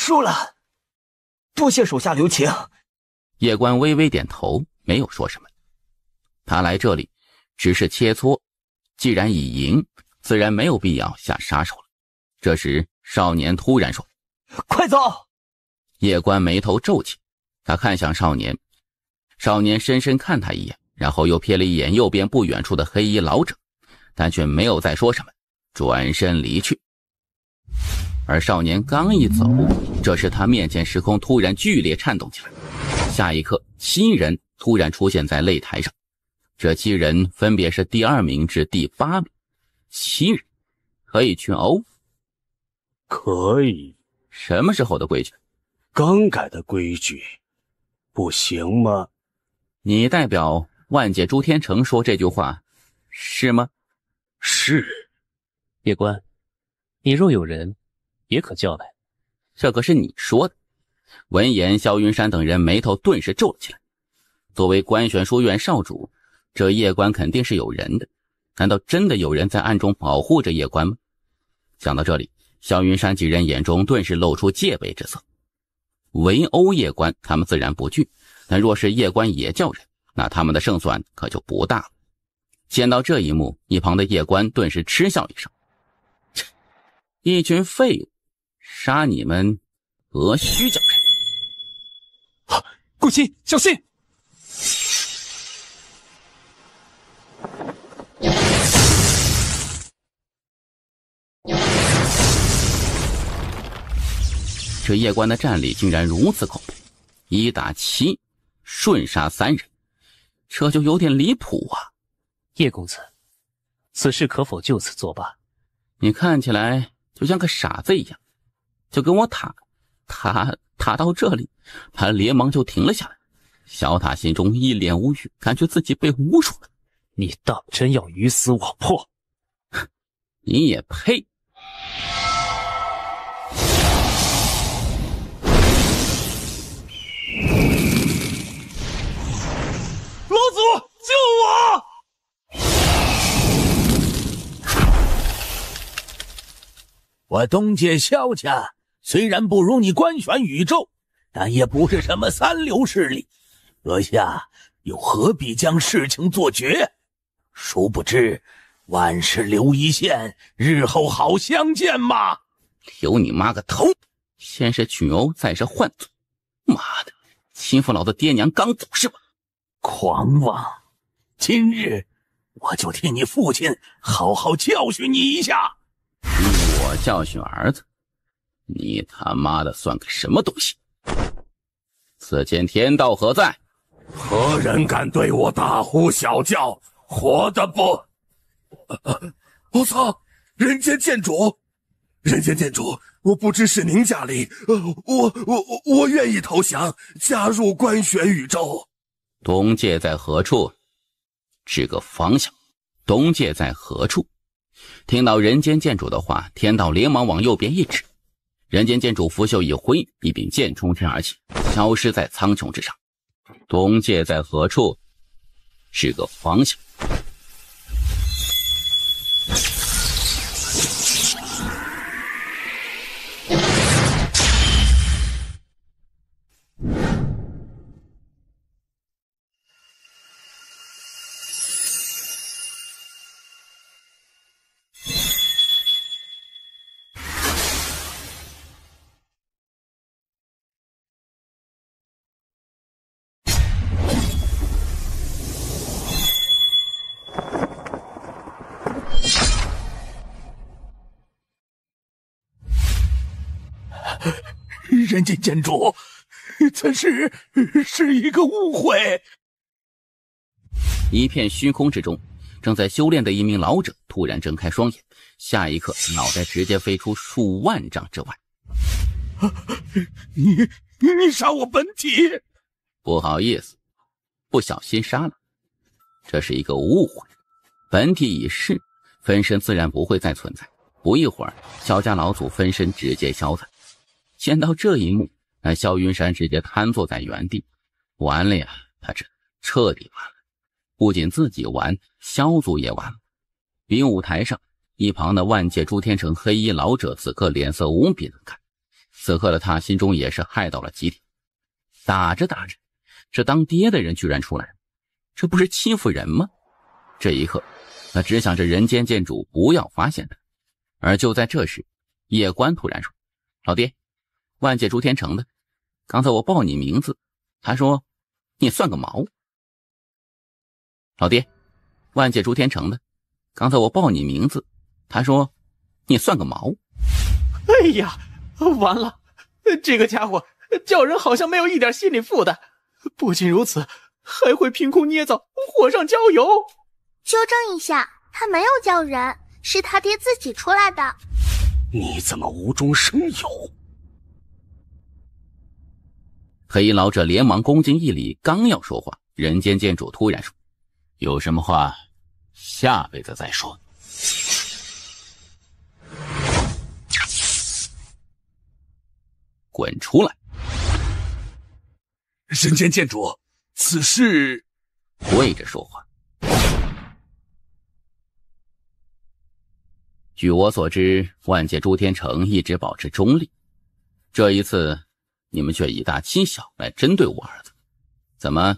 输了，多谢手下留情。叶关微微点头，没有说什么。他来这里只是切磋，既然已赢，自然没有必要下杀手了。这时少年突然说：快走！叶关眉头皱起，他看向少年，少年深深看他一眼，然后又瞥了一眼右边不远处的黑衣老者，但却没有再说什么，转身离去。而少年刚一走，这时他面前时空突然剧烈颤动起来，下一刻7人突然出现在擂台上，这7人分别是第2名至第8名。7人可以群殴？可以。什么时候的规矩？刚改的规矩，不行吗？你代表万界诸天城说这句话，是吗？是。叶关，你若有人，也可叫来。这可是你说的。闻言，萧云山等人眉头顿时皱了起来。作为官玄书院少主，这叶关肯定是有人的，难道真的有人在暗中保护着叶关吗？想到这里，萧云山几人眼中顿时露出戒备之色。围殴叶关他们自然不惧，但若是叶关也叫人，那他们的胜算可就不大了。见到这一幕，一旁的叶关顿时嗤笑一声：一群废物，杀你们何须叫人？顾七，小心！这叶关的战力竟然如此恐怖，1打7，瞬杀3人，这就有点离谱啊！叶公子，此事可否就此作罢？你看起来就像个傻子一样，就跟我塔到这里，他连忙就停了下来。小塔心中一脸无语，感觉自己被侮辱了。你当真要鱼死网破？你也配！老祖，救我！我东界萧家虽然不如你官选宇宙，但也不是什么3流势力，阁下又何必将事情做绝？殊不知万事留一线，日后好相见嘛！留你妈个头！先是群殴，再是换罪，妈的，欺负老子爹娘刚走是吧？狂妄！今日我就替你父亲好好教训你一下。我教训儿子，你他妈的算个什么东西？此间天道何在？何人敢对我大呼小叫？活的不？我操！人间剑主，人间剑主，我不知是您驾临，我愿意投降，加入官选宇宙。东界在何处？指个方向。东界在何处？听到人间剑主的话，天道连忙往右边一指。人间剑主拂袖一挥，一柄剑冲天而起，消失在苍穹之上。东界在何处？指个方向。人间剑主，此事是一个误会。一片虚空之中，正在修炼的一名老者突然睁开双眼，下一刻脑袋直接飞出数万丈之外。你杀我本体！不好意思，不小心杀了。这是一个误会，本体已逝，分身自然不会再存在。不一会儿，萧家老祖分身直接消散。见到这一幕，那萧云山直接瘫坐在原地。完了呀，他这彻底完了，不仅自己完，萧族也完了。比武台上，一旁的万界诸天城黑衣老者此刻脸色无比难看，此刻的他心中也是害到了极点。打着打着，这当爹的人居然出来了，这不是欺负人吗？这一刻他只想着人间剑主不要发现他。而就在这时，叶关突然说：老爹，万界朱天成的，刚才我报你名字，他说你算个毛。老爹，万界朱天成的，刚才我报你名字，他说你算个毛。哎呀，完了，这个家伙叫人好像没有一点心理负担，不仅如此，还会凭空捏造火上浇油。纠正一下，他没有叫人，是他爹自己出来的。你怎么无中生有？黑衣老者连忙恭敬一礼，刚要说话，人间剑主突然说：有什么话下辈子再说。滚出来！人间剑主，此事跪着说话。据我所知，万界朱天成一直保持中立，这一次你们却以大欺小来针对我儿子，怎么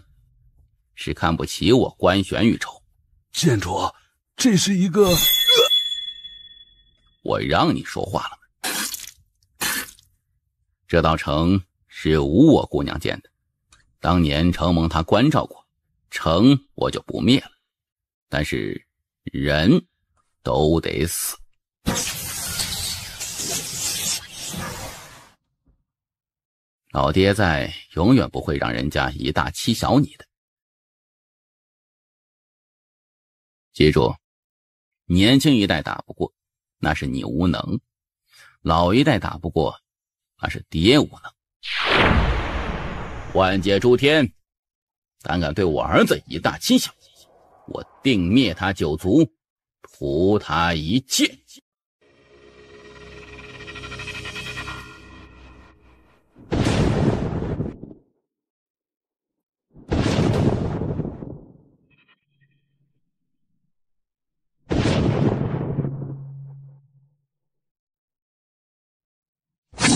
是看不起我官玄宇宙？剑主，这是一个……我让你说话了吗？这道城是无我姑娘建的，当年承蒙她关照过，城我就不灭了，但是人都得死。老爹在，永远不会让人家以大欺小你的。记住，年轻一代打不过，那是你无能；老一代打不过，那是爹无能。万界诸天，胆敢对我儿子以大欺小，我定灭他九族，屠他一剑。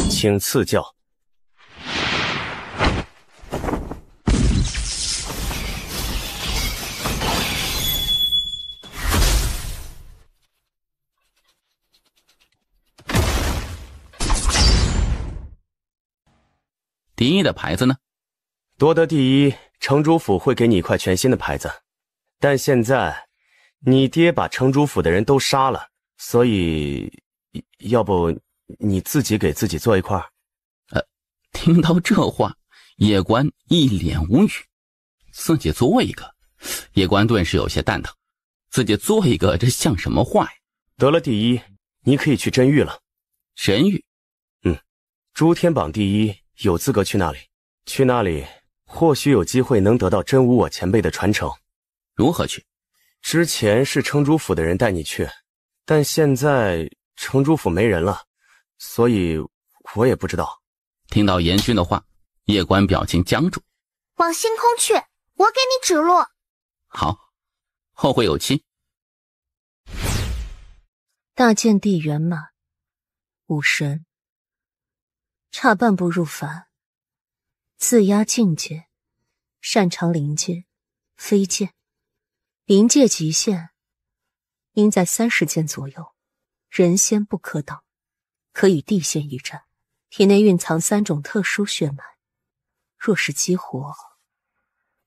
请赐教。第一的牌子呢？夺得第一，城主府会给你一块全新的牌子。但现在，你爹把城主府的人都杀了，所以，要不你自己给自己做一块？听到这话，叶关一脸无语。自己做一个，叶关顿时有些蛋疼。自己做一个，这像什么话呀？得了第一，你可以去真域了。神域？诸天榜第一，有资格去那里。去那里，或许有机会能得到真无我前辈的传承。如何去？之前是城主府的人带你去，但现在城主府没人了，所以我也不知道。听到严军的话，叶关表情僵住。往星空去，我给你指路。好，后会有期。大剑帝圆满，武神，差半步入凡，自压境界，擅长灵界、飞剑，灵界极限应在30剑左右，人仙不可挡，可与地仙一战。体内蕴藏3种特殊血脉，若是激活，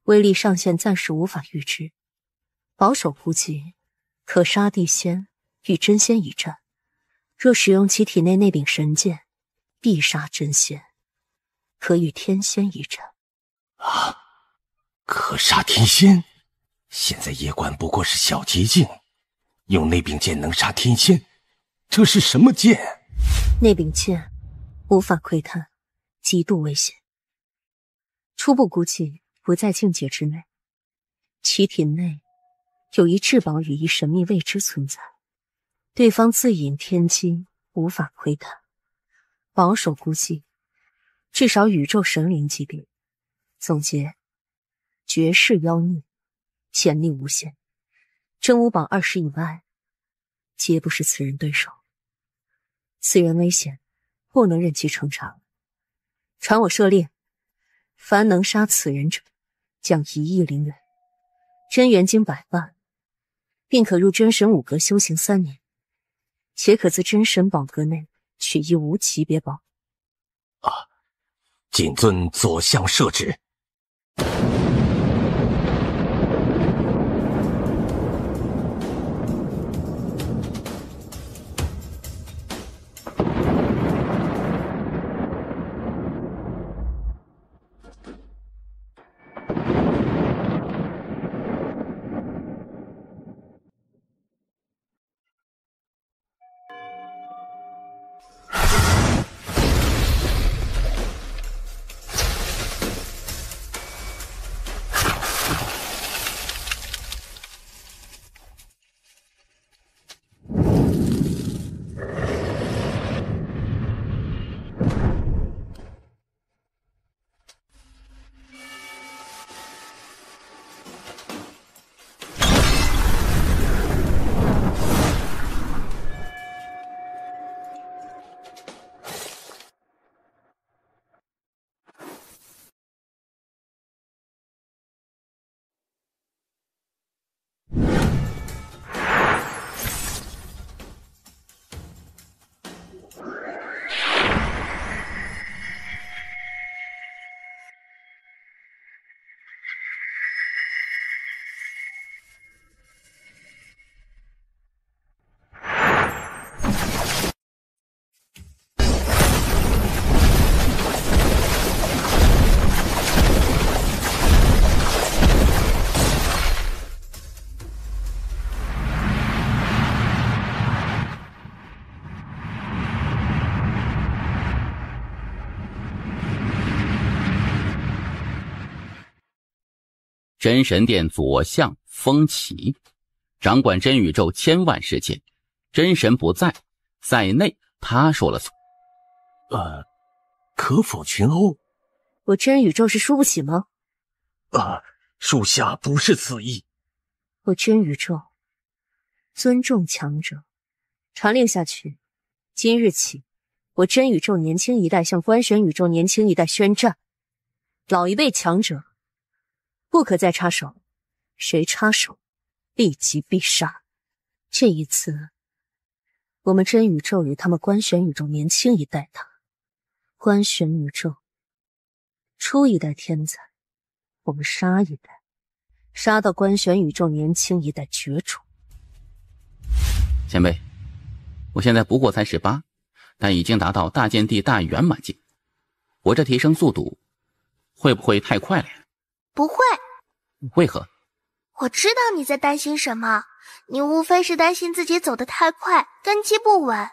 威力上限暂时无法预知。保守估计，可杀地仙与真仙一战。若使用其体内那柄神剑，必杀真仙，可与天仙一战。可杀天仙？现在叶关不过是小捷径，用那柄剑能杀天仙，这是什么剑？那柄剑无法窥探，极度危险。初步估计不在境界之内，其体内有一至宝与一神秘未知存在，对方自引天机，无法窥探。保守估计，至少宇宙神灵级别。总结：绝世妖孽，潜力无限，真武榜20以外，皆不是此人对手。此人危险，不能任其成长。传我设令，凡能杀此人者，将1亿灵元，真元金100万，并可入真神5阁修行3年，且可自真神宝阁内取一无级别宝。谨遵左相圣旨。真神殿左相风起，掌管真宇宙千万世界，真神不在，在内他说了算。可否群殴？我真宇宙是输不起吗？属下不是此意。我真宇宙尊重强者，传令下去，今日起，我真宇宙年轻一代向官选宇宙年轻一代宣战，老一辈强者不可再插手，谁插手，立即必杀。这一次，我们真宇宙与他们官选宇宙年轻一代打。官选宇宙出一代天才，我们杀一代，杀到官选宇宙年轻一代绝种。前辈，我现在不过才18，但已经达到大剑帝大圆满境，我这提升速度会不会太快了呀？不会。为何？我知道你在担心什么，你无非是担心自己走得太快，根基不稳。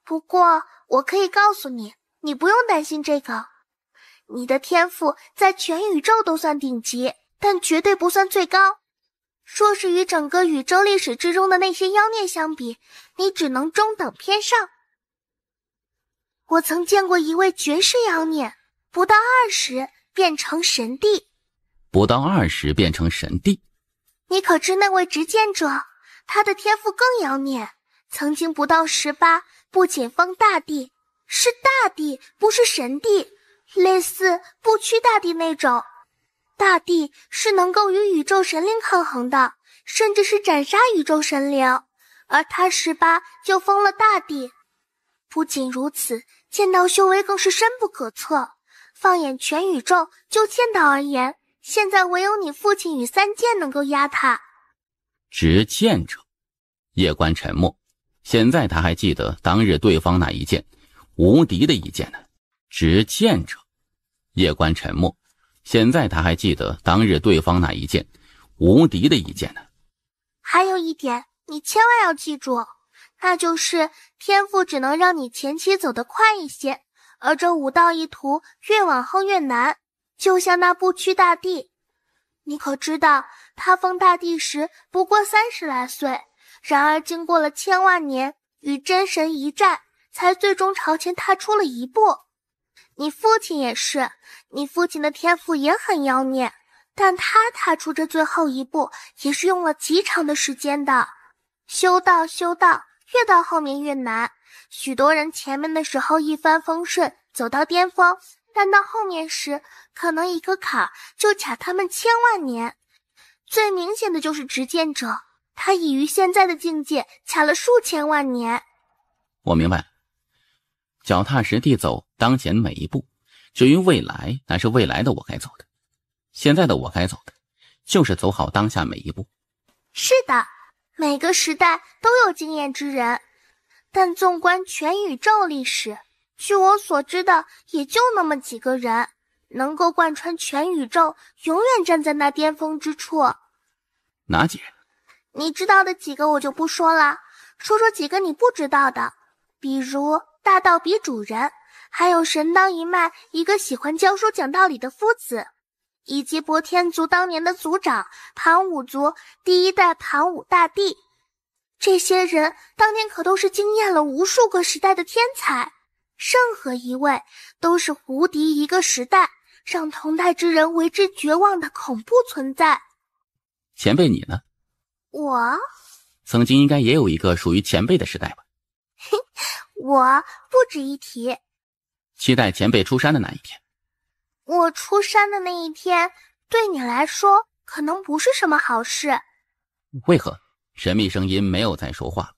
不过我可以告诉你，你不用担心这个。你的天赋在全宇宙都算顶级，但绝对不算最高。若是与整个宇宙历史之中的那些妖孽相比，你只能中等偏上。我曾见过一位绝世妖孽，不到20变成神帝。不到20变成神帝？你可知那位执剑者，他的天赋更妖孽，曾经不到18，不仅封大帝，是大帝，不是神帝，类似不屈大帝那种。大帝是能够与宇宙神灵抗衡的，甚至是斩杀宇宙神灵，而他18就封了大帝。不仅如此，剑道修为更是深不可测。放眼全宇宙，就剑道而言，现在唯有你父亲与3剑能够压他。执剑者，夜观沉默。现在他还记得当日对方那一剑，无敌的一剑呢。执剑者，夜观沉默。现在他还记得当日对方那一剑，无敌的一剑呢。还有一点，你千万要记住，那就是天赋只能让你前期走得快一些，而这武道一途越往后越难。就像那不屈大帝，你可知道他封大帝时不过30来岁，然而经过了千万年，与真神一战，才最终朝前踏出了一步。你父亲也是，你父亲的天赋也很妖孽，但他踏出这最后一步也是用了极长的时间的。修道越到后面越难，许多人前面的时候一帆风顺，走到巅峰，但到后面时，可能一个坎就卡他们千万年。最明显的就是执剑者，他已于现在的境界卡了数千万年。我明白，脚踏实地走当前每一步，至于未来，那是未来的我该走的，现在的我该走的就是走好当下每一步。是的，每个时代都有经验之人，但纵观全宇宙历史，据我所知的也就那么几个人，能够贯穿全宇宙，永远站在那巅峰之处。哪几人？你知道的几个我就不说了，说说几个你不知道的，比如大道比主人，还有神道一脉一个喜欢教书讲道理的夫子，以及博天族当年的族长盘武族第一代盘武大帝。这些人当年可都是惊艳了无数个时代的天才，任何一位都是无敌一个时代，让同代之人为之绝望的恐怖存在。前辈你呢？我曾经应该也有一个属于前辈的时代吧？我不值一提。期待前辈出山的那一天。我出山的那一天，对你来说可能不是什么好事。为何？神秘声音没有再说话了。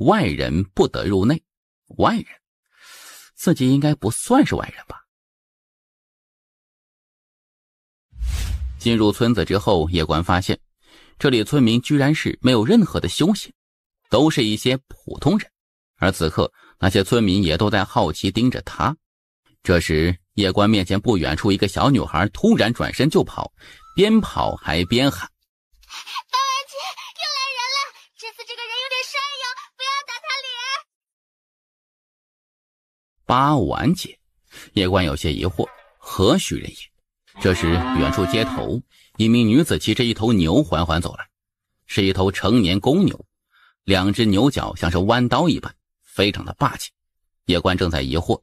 外人不得入内，外人，自己应该不算是外人吧？进入村子之后，叶关发现这里村民居然是没有任何的修行，都是一些普通人，而此刻那些村民也都在好奇盯着他。这时叶关面前不远处一个小女孩突然转身就跑，边跑还边喊：八丸姐，又来人了！这次这个人有点山羊，不要打他脸。八丸姐，叶关有些疑惑，何许人也？这时远处街头，一名女子骑着一头牛缓缓走来，是一头成年公牛，两只牛角像是弯刀一般，非常的霸气。叶关正在疑惑，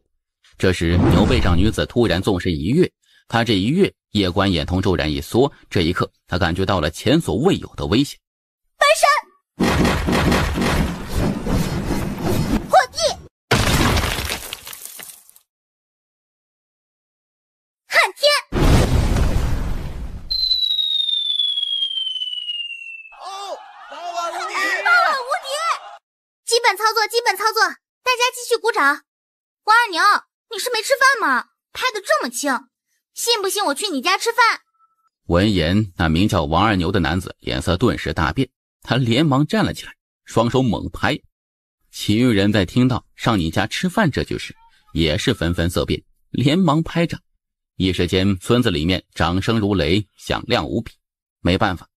这时牛背上女子突然纵身一跃，她这一跃，叶关眼瞳骤然一缩，这一刻他感觉到了前所未有的危险。翻身破地撼天，八万无敌！八万无敌！基本操作，基本操作，大家继续鼓掌。王二牛，你是没吃饭吗？拍得这么轻，信不信我去你家吃饭？闻言，那名叫王二牛的男子脸色顿时大变，他连忙站了起来，双手猛拍。其余人在听到上你家吃饭这句时，也是纷纷色变，连忙拍掌。一时间村子里面掌声如雷，响亮无比。没办法，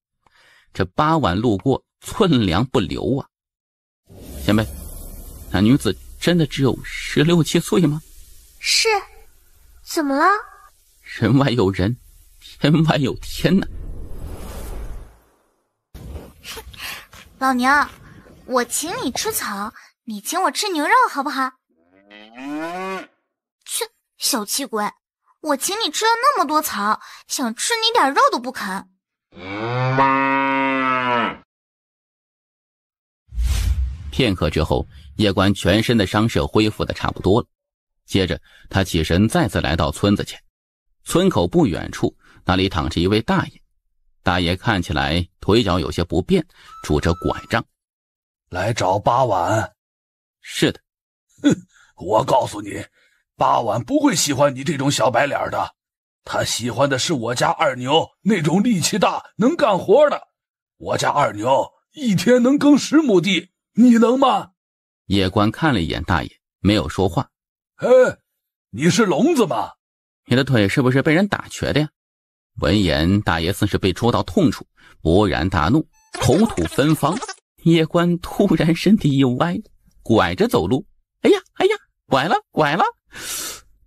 这八碗路过，寸粮不留啊。前辈，那女子真的只有16、17岁吗？是，怎么了？人外有人，天外有天呢。老娘，我请你吃草，你请我吃牛肉好不好？切，小气鬼，我请你吃了那么多草，想吃你点肉都不肯。片刻之后，叶关全身的伤势恢复的差不多了。接着他起身再次来到村子前，村口不远处，那里躺着一位大爷。大爷看起来腿脚有些不便，拄着拐杖。来找八碗？是的。哼，我告诉你，八碗不会喜欢你这种小白脸的，他喜欢的是我家二牛那种力气大能干活的。我家二牛一天能耕10亩地，你能吗？叶关看了一眼大爷，没有说话。你是聋子吗？你的腿是不是被人打瘸的呀？闻言，大爷似是被戳到痛处，勃然大怒，口吐芬芳，叶关突然身体一歪，拐着走路。哎呀，拐了！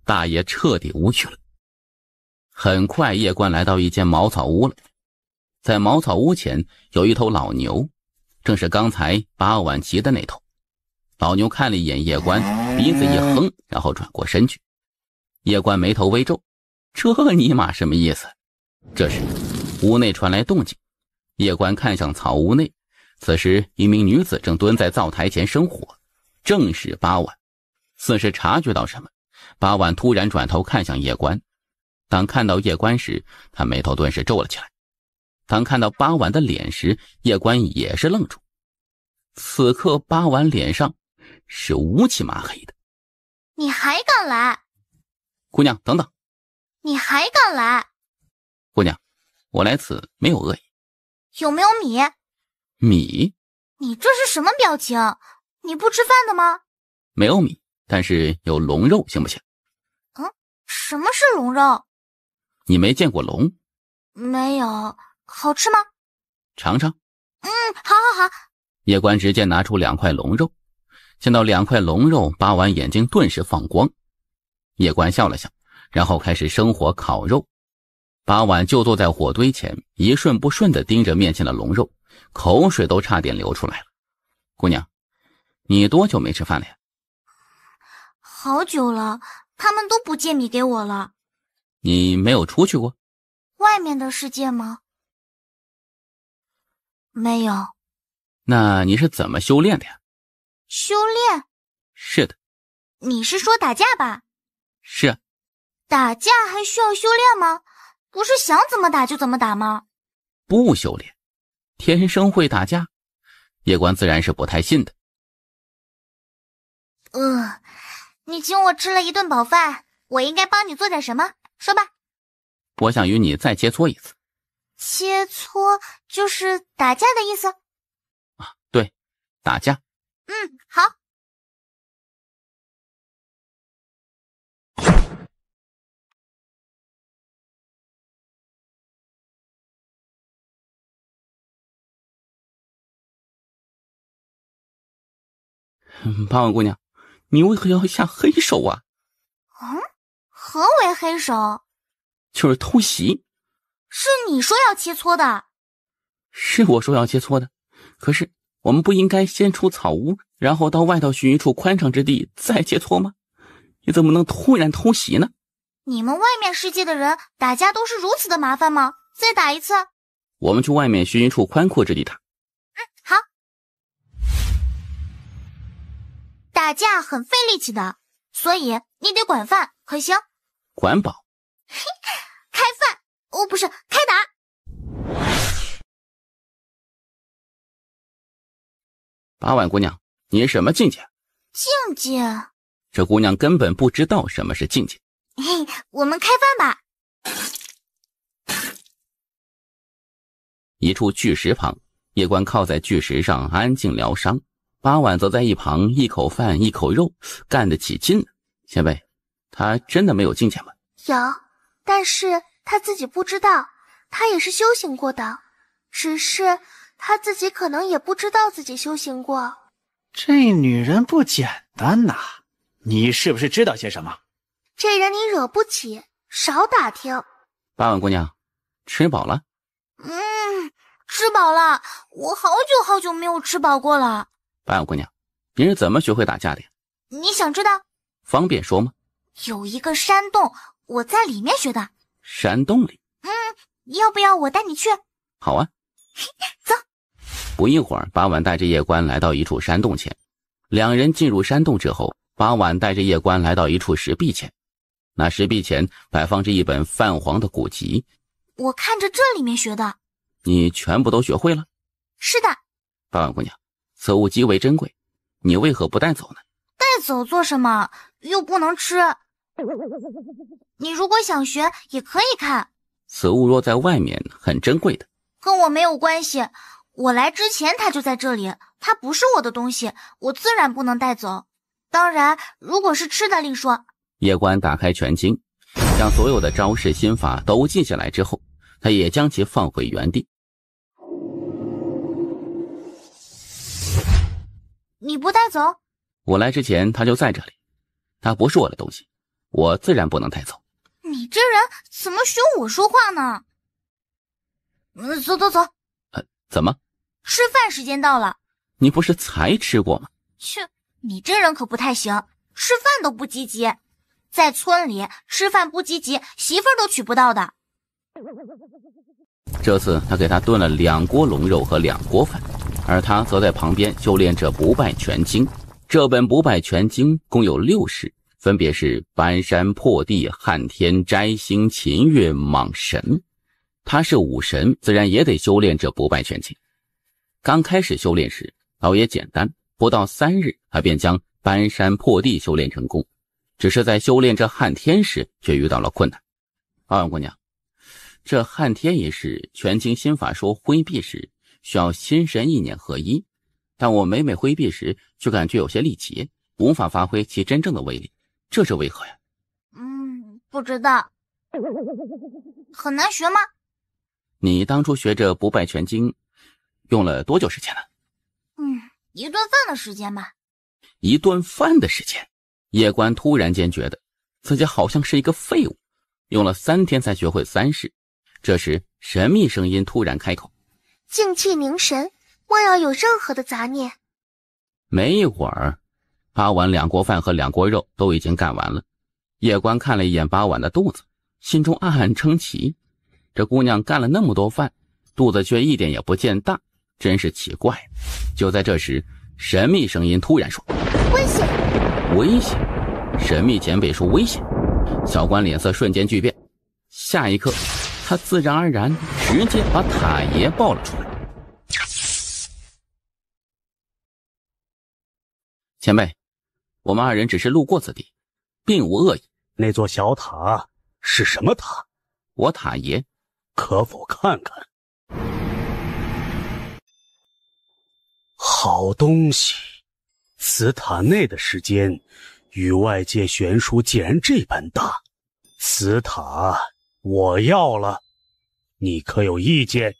大爷彻底无趣了。很快，叶关来到一间茅草屋了。在茅草屋前有一头老牛，正是刚才八碗骑的那头。老牛看了一眼叶关，鼻子一哼，然后转过身去。叶关眉头微皱，这尼玛什么意思？这时屋内传来动静，叶关看向草屋内，此时一名女子正蹲在灶台前生火，正是八碗。似是察觉到什么，八碗突然转头看向叶关。当看到叶关时，他眉头顿时皱了起来。当看到八碗的脸时，叶关也是愣住。此刻八碗脸上是乌漆麻黑的。你还敢来？姑娘，等等。你还敢来？姑娘，我来此没有恶意。有没有米？米？你这是什么表情？你不吃饭的吗？没有米，但是有龙肉，行不行？什么是龙肉？你没见过龙？没有。好吃吗？尝尝。好。叶关直接拿出2块龙肉，见到2块龙肉，八碗眼睛顿时放光。叶关笑了笑，然后开始生火烤肉。八碗就坐在火堆前，一瞬不瞬地盯着面前的龙肉，口水都差点流出来了。姑娘，你多久没吃饭了呀？好久了，他们都不借米给我了。你没有出去过？外面的世界吗？没有。那你是怎么修炼的呀？修炼？是的。你是说打架吧？是啊。打架还需要修炼吗？不是想怎么打就怎么打吗？不修炼，天生会打架？叶关自然是不太信的。你请我吃了一顿饱饭，我应该帮你做点什么？说吧。我想与你再切磋一次。切磋就是打架的意思？对，打架。好。八碗姑娘，你为何要下黑手啊？何为黑手？就是偷袭。是你说要切磋的。是我说要切磋的，可是我们不应该先出草屋，然后到外头寻一处宽敞之地再切磋吗？你怎么能突然偷袭呢？你们外面世界的人打架都是如此的麻烦吗？再打一次。我们去外面寻一处宽阔之地打。好。打架很费力气的，所以你得管饭，可行？管饱。开饭，不是开打。八碗姑娘，你什么境界？境界？这姑娘根本不知道什么是境界。我们开饭吧。一处巨石旁，叶关靠在巨石上安静疗伤，八碗则在一旁一口饭一口肉，干得起劲呢。前辈，他真的没有境界吗？有，但是他自己不知道，他也是修行过的，只是他自己可能也不知道自己修行过。这女人不简单呐，你是不是知道些什么？这人你惹不起，少打听。八碗姑娘，吃饱了？吃饱了，我好久没有吃饱过了。八碗姑娘，你是怎么学会打架的呀？你想知道？方便说吗？有一个山洞，我在里面学的。山洞里？要不要我带你去？好啊。走。不一会儿，八碗带着叶关来到一处山洞前。两人进入山洞之后，八碗带着叶关来到一处石壁前。那石壁前摆放着一本泛黄的古籍。我看着这里面学的。你全部都学会了？是的。八碗姑娘，此物极为珍贵，你为何不带走呢？带走做什么？又不能吃。你如果想学，也可以看。此物若在外面，很珍贵的。跟我没有关系，我来之前它就在这里，它不是我的东西，我自然不能带走。当然，如果是吃的另说。叶关打开拳经，将所有的招式心法都记下来之后，他也将其放回原地。你不带走？我来之前他就在这里，他不是我的东西，我自然不能带走。你这人怎么学我说话呢？走走走。怎么？吃饭时间到了。你不是才吃过吗？切，你这人可不太行，吃饭都不积极。在村里吃饭不积极，媳妇儿都娶不到的。这次他给他炖了2锅龙肉和2锅饭，而他则在旁边修炼着不败全经。这本不败全经共有6式，分别是搬山破地、撼天摘星、秦月蟒神。他是武神，自然也得修炼这不败全经。刚开始修炼时倒也简单，不到3日他便将搬山破地修炼成功，只是在修炼这撼天时却遇到了困难。姑娘，这撼天一式全经心法说挥臂时需要心神意念合一，但我每挥臂时却感觉有些力竭，无法发挥其真正的威力，这是为何呀？不知道。很难学吗？你当初学这不败全经用了多久时间呢？1顿饭的时间吧。1顿饭的时间？叶关突然间觉得自己好像是一个废物，用了3天才学会3式。这时神秘声音突然开口：静气凝神，莫要有任何的杂念。没一会儿8碗2锅饭和2锅肉都已经干完了。叶关看了一眼8碗的肚子，心中暗暗称奇，这姑娘干了那么多饭，肚子却一点也不见大，真是奇怪。就在这时，神秘声音突然说：危险！危险！神秘前辈说危险。小关脸色瞬间巨变，下一刻他自然而然直接把塔爷抱了出来。前辈，我们2人只是路过此地，并无恶意。那座小塔是什么塔？我塔爷。可否看看？好东西！此塔内的时间与外界悬殊竟然这般大，此塔我要了，你可有意见？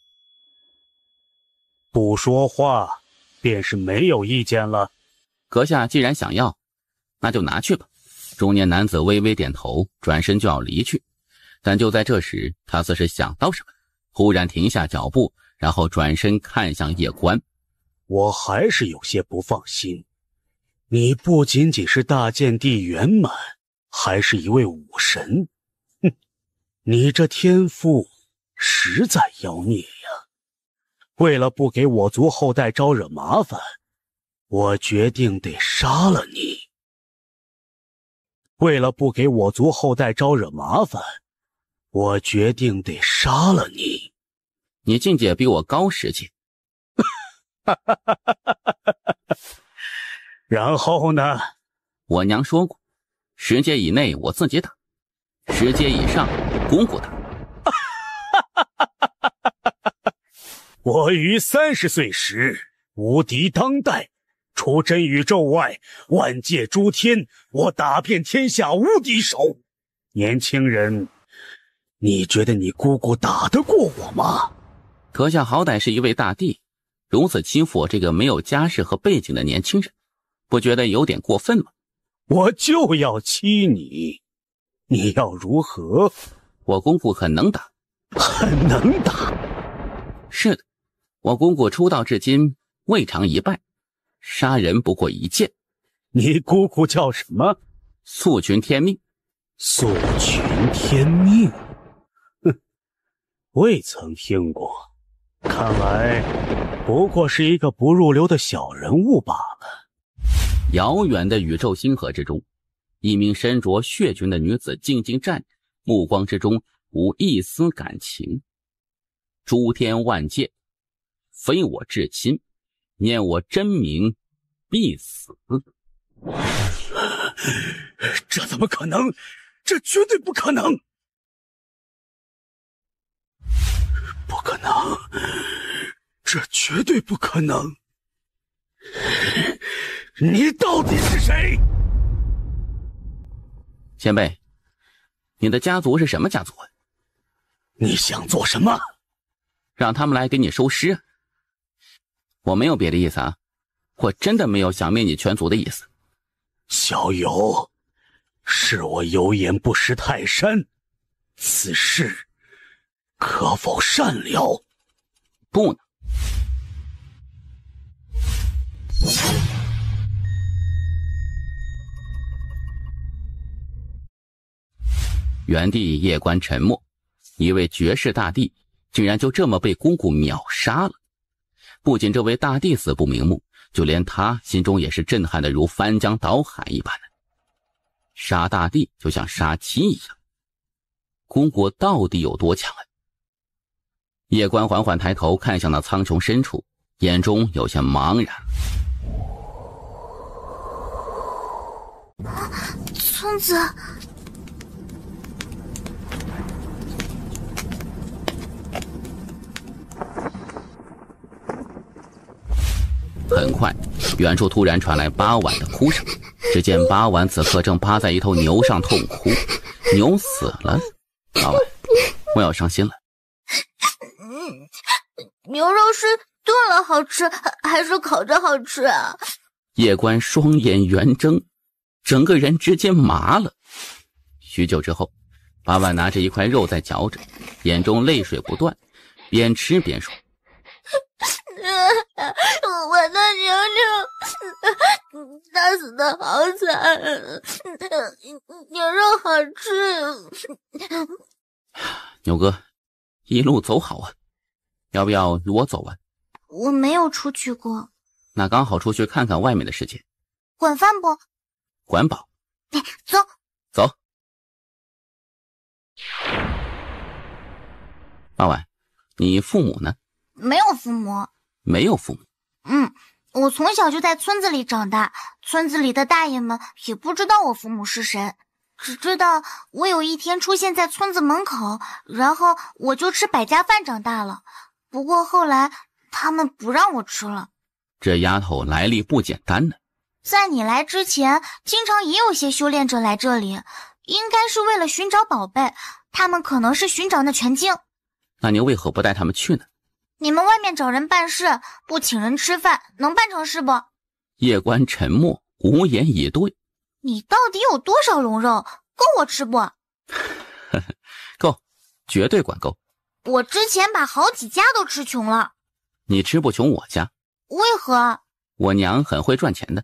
不说话便是没有意见了。阁下既然想要，那就拿去吧。中年男子微微点头，转身就要离去。但就在这时，他似是想到什么，忽然停下脚步，然后转身看向叶关。我还是有些不放心，你不仅仅是大剑帝圆满，还是一位武神。你这天赋实在妖孽呀！为了不给我族后代招惹麻烦，我决定得杀了你。为了不给我族后代招惹麻烦，我决定得杀了你。你境界比我高10阶。然后呢？我娘说过，10阶以内我自己打，10阶以上姑姑打。我于30岁时无敌当代，除真宇宙外，万界诸天，我打遍天下无敌手。年轻人，你觉得你姑姑打得过我吗？阁下好歹是一位大帝，如此欺负我这个没有家世和背景的年轻人，不觉得有点过分吗？我就要欺你，你要如何？我姑姑很能打。很能打？是的，我姑姑出道至今未尝一败，杀人不过一剑。你姑姑叫什么？素群天命。素群天命？未曾听过，看来不过是一个不入流的小人物罢了。遥远的宇宙星河之中，一名身着血裙的女子静静站着，目光之中无一丝感情。诸天万界，非我至亲，念我真名，必死。这怎么可能？这绝对不可能！不可能！这绝对不可能！你到底是谁？前辈，你的家族是什么家族啊？你想做什么？让他们来给你收尸。我没有别的意思啊，我真的没有想灭你全族的意思。小友，是我有眼不识泰山，此事可否善了？不呢。原地夜观沉默，一位绝世大帝竟然就这么被姑姑秒杀了。不仅这位大帝死不瞑目，就连他心中也是震撼的如翻江倒海一般的。杀大帝就像杀妻一样，姑姑到底有多强啊？夜观缓缓抬头看向那苍穹深处，眼中有些茫然。村子，很快，远处突然传来八婉的哭声。只见八婉此刻正趴在一头牛上痛哭，牛死了。八婉，我要伤心了。牛肉是炖了好吃，还是烤着好吃啊？夜观双眼圆睁，整个人直接麻了。许久之后，八婉拿着一块肉在嚼着，眼中泪水不断，边吃边说：我的牛牛，他死的好惨，牛肉好吃。牛哥，一路走好啊，要不要与我走啊？我没有出去过。那刚好出去看看外面的世界。管饭不？管饱。走。走。八婉，你父母呢？没有父母。没有父母。我从小就在村子里长大，村子里的大爷们也不知道我父母是谁，只知道我有一天出现在村子门口，然后我就吃百家饭长大了。不过后来他们不让我吃了。这丫头来历不简单呢。在你来之前，经常也有些修炼者来这里，应该是为了寻找宝贝，他们可能是寻找那全境。那你为何不带他们去呢？你们外面找人办事，不请人吃饭，能办成事不？夜观沉默，无言以对。你到底有多少龙肉？够我吃不？够，绝对管够。我之前把好几家都吃穷了。你吃不穷我家。为何？我娘很会赚钱的。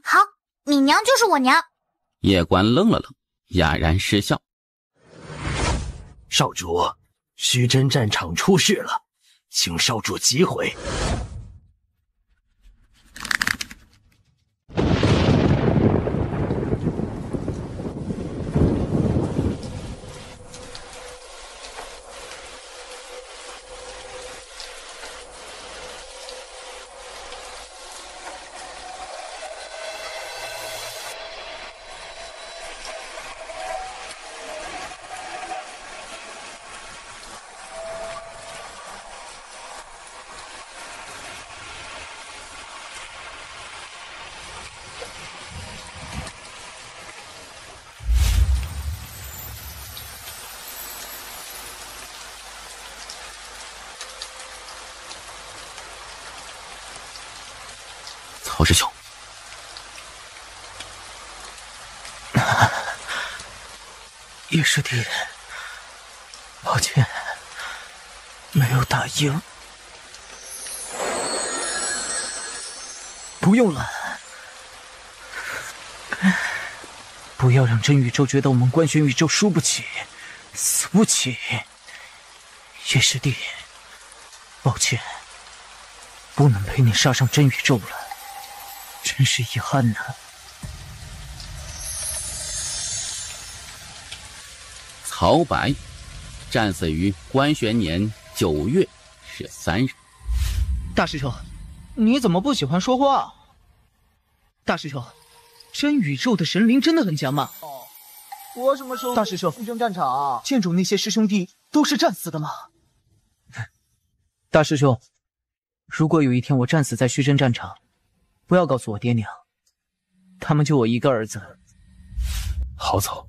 好，你娘就是我娘。夜观愣了愣，哑然失笑。少主，虚真战场出事了，请少主急回。曹师兄，叶师弟，抱歉，没有打赢。不用了，不要让真宇宙觉得我们观玄宇宙输不起，死不起。叶师弟，抱歉，不能陪你杀上真宇宙了，真是遗憾呐。曹白，战死于观玄年9月13日。大师兄，你怎么不喜欢说话？大师兄，真宇宙的神灵真的很强吗？我什么时候？大师兄，虚真战场，剑主那些师兄弟都是战死的吗？大师兄，如果有一天我战死在虚真战场，不要告诉我爹娘，他们就我一个儿子。好走。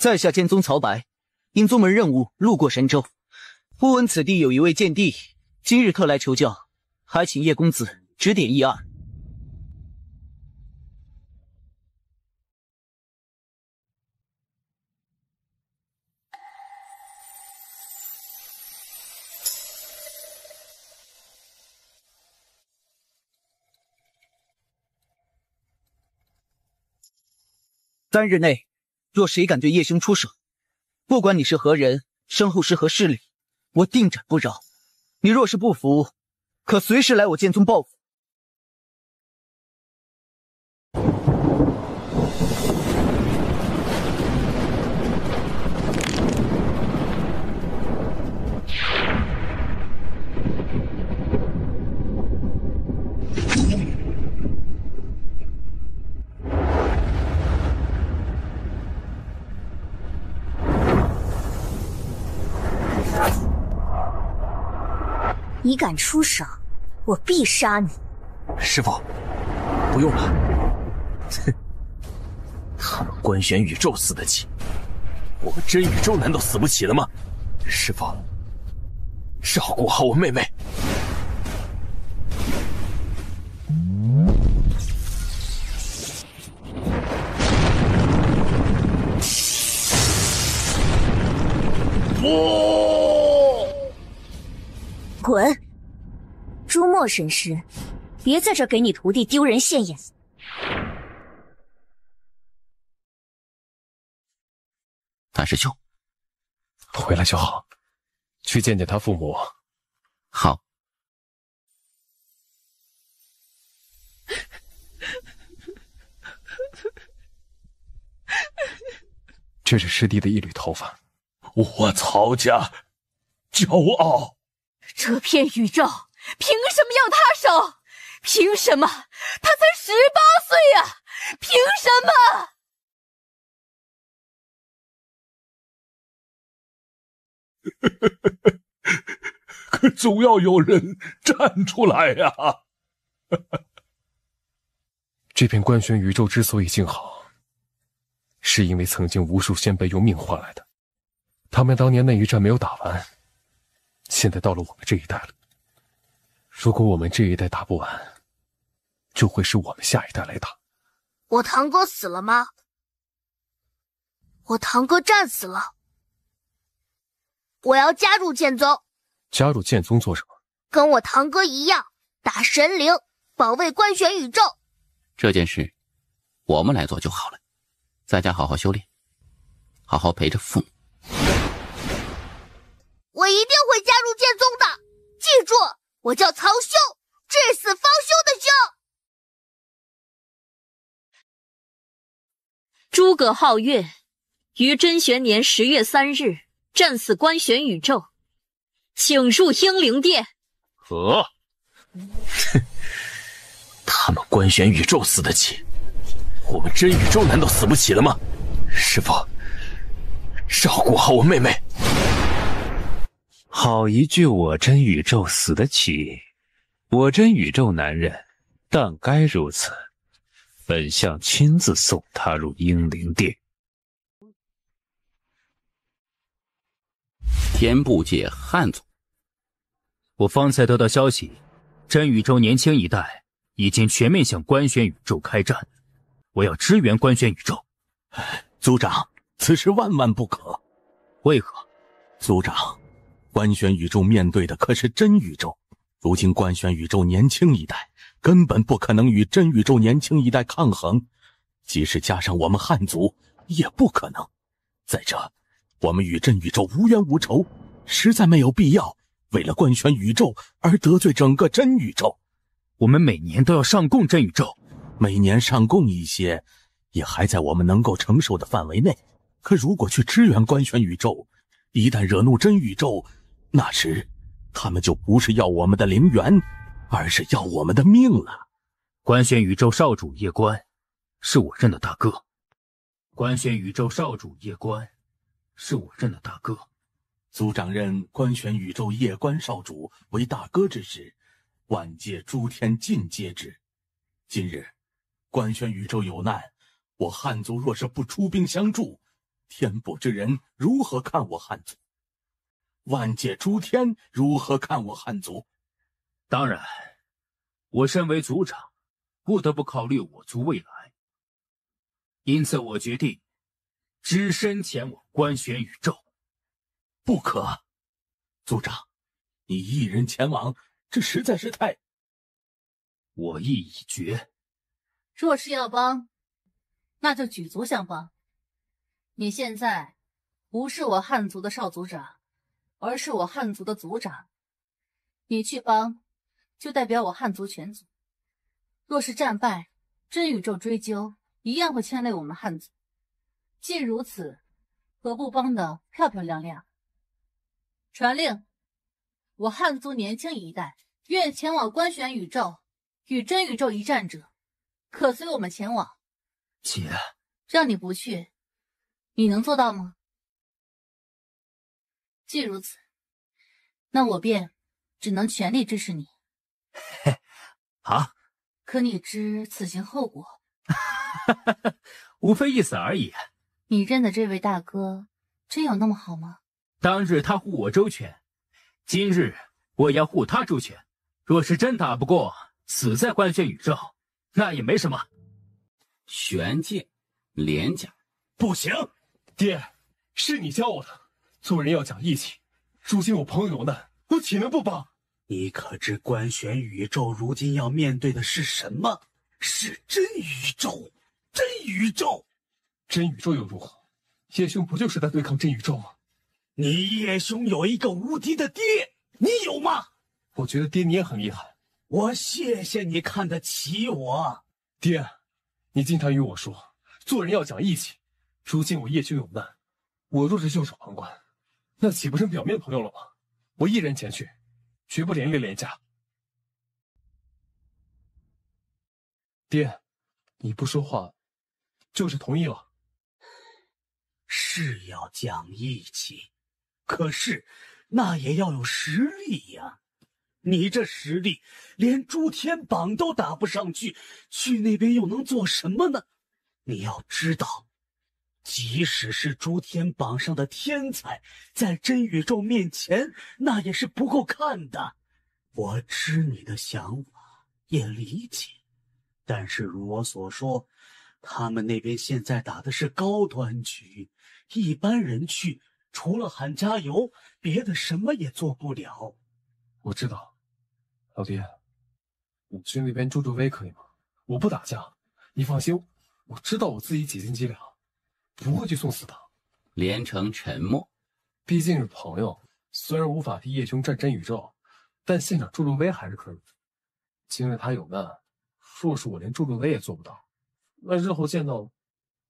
在下剑宗曹白，因宗门任务路过神州，忽闻此地有一位剑帝，今日特来求教，还请叶公子指点一二。3日内，若谁敢对叶兄出手，不管你是何人，身后是何势力，我定斩不饶。你若是不服，可随时来我剑宗报复。你敢出手，我必杀你！师傅，不用了。哼，他们官玄宇宙死得起，我们真宇宙难道死不起了吗？师傅，照顾好我妹妹。滚！朱墨神师，别在这给你徒弟丢人现眼。大师兄，回来就好，去见见他父母。好。这是师弟的一缕头发，我曹家骄傲。这片宇宙凭什么要他守？凭什么？他才18岁呀！凭什么？可总要有人站出来呀！这片官玄宇宙之所以静好，是因为曾经无数先辈用命换来的。他们当年那一战没有打完，现在到了我们这一代了。如果我们这一代打不完，就会是我们下一代来打。我堂哥死了吗？我堂哥战死了。我要加入剑宗。加入剑宗做什么？跟我堂哥一样，打神灵，保卫官玄宇宙。这件事我们来做就好了，在家好好修炼，好好陪着父母。我一定会加入剑宗的，记住，我叫曹休，至死方休的休。诸葛皓月于真玄年10月3日战死官玄宇宙，请入英灵殿。呵，他们官玄宇宙死得起，我们真宇宙难道死不起了吗？师父，照顾好我妹妹。好一句我真宇宙死得起，我真宇宙男人但该如此。本相亲自送他入英灵殿。天部界汉族，我方才得到消息，真宇宙年轻一代已经全面向官玄宇宙开战，我要支援官玄宇宙。族长，此事万万不可。为何？族长，官玄宇宙面对的可是真宇宙，如今官玄宇宙年轻一代根本不可能与真宇宙年轻一代抗衡，即使加上我们汉族也不可能。再者，我们与真宇宙无冤无仇，实在没有必要为了官玄宇宙而得罪整个真宇宙。我们每年都要上供真宇宙，每年上供一些也还在我们能够承受的范围内，可如果去支援官玄宇宙，一旦惹怒真宇宙，那时他们就不是要我们的灵元，而是要我们的命了。官玄宇宙少主叶关是我认的大哥，官玄宇宙少主叶关是我认的大哥。族长认官玄宇宙叶关少主为大哥之时，万界诸天尽皆知。今日官玄宇宙有难，我汉族若是不出兵相助，天部之人如何看我汉族？万界诸天如何看我汉族？当然，我身为族长，不得不考虑我族未来。因此，我决定只身前往观选宇宙。不可，族长，你一人前往，这实在是太……我意已决。若是要帮，那就举足相帮。你现在不是我汉族的少族长，而是我汉族的族长。你去帮，就代表我汉族全族。若是战败，真宇宙追究，一样会牵累我们汉族。既如此，何不帮得漂漂亮亮？传令，我汉族年轻一代愿前往观选宇宙，与真宇宙一战者，可随我们前往。姐，让你不去，你能做到吗？既如此，那我便只能全力支持你。好，可你知此行后果？无非一死而已。你认的这位大哥，真有那么好吗？当日他护我周全，今日我要护他周全。若是真打不过，死在观选宇宙，那也没什么。玄界，连家，不行，爹，是你教我的，做人要讲义气。如今我朋友有难，我岂能不帮？你可知观选宇宙如今要面对的是什么？是真宇宙，真宇宙。真宇宙又如何？叶兄不就是在对抗真宇宙吗？你叶兄有一个无敌的爹，你有吗？我觉得爹你也很厉害。我谢谢你看得起我。爹，你经常与我说，做人要讲义气。如今我叶兄有难，我若是袖手旁观，那岂不成表面朋友了吗？我一人前去，绝不连累连家。爹，你不说话，就是同意了。是要讲义气，可是那也要有实力呀。你这实力连诸天榜都打不上去，去那边又能做什么呢？你要知道，即使是诸天榜上的天才，在真宇宙面前，那也是不够看的。我知你的想法，也理解，但是如我所说，他们那边现在打的是高端局，一般人去除了喊加油，别的什么也做不了。我知道，老爹，你去那边助助威可以吗？我不打架，你放心，我知道我自己几斤几两，不会去送死的。连城沉默，毕竟是朋友，虽然无法替叶兄战真宇宙，但现场助助威还是可以。今日他有难，若是我连助助威也做不到，那日后见到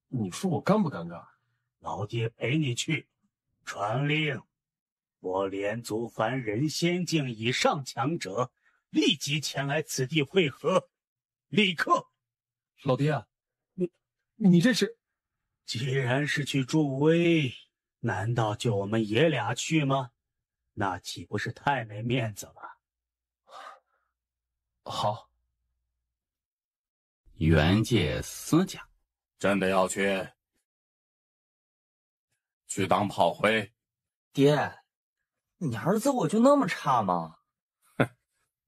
你说我尴不尴尬？老爹陪你去。传令，我连族凡人仙境以上强者，立即前来此地会合，立刻。老爹，你这是？既然是去助威，难道就我们爷俩去吗？那岂不是太没面子了？好。元界私家，真的要去当炮灰？爹，你儿子我就那么差吗？哼，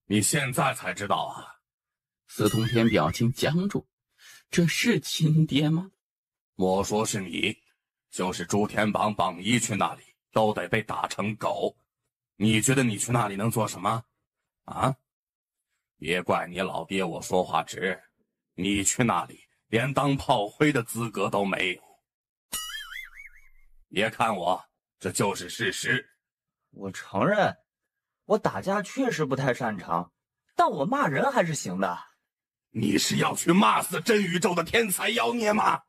你现在才知道啊！司通天表情僵住，这是亲爹吗？莫说是你，就是诸天榜榜一去那里，都得被打成狗。你觉得你去那里能做什么？啊？别怪你老爹我说话直，你去那里连当炮灰的资格都没有。别看我，这就是事实。我承认，我打架确实不太擅长，但我骂人还是行的。你是要去骂死真宇宙的天才妖孽吗？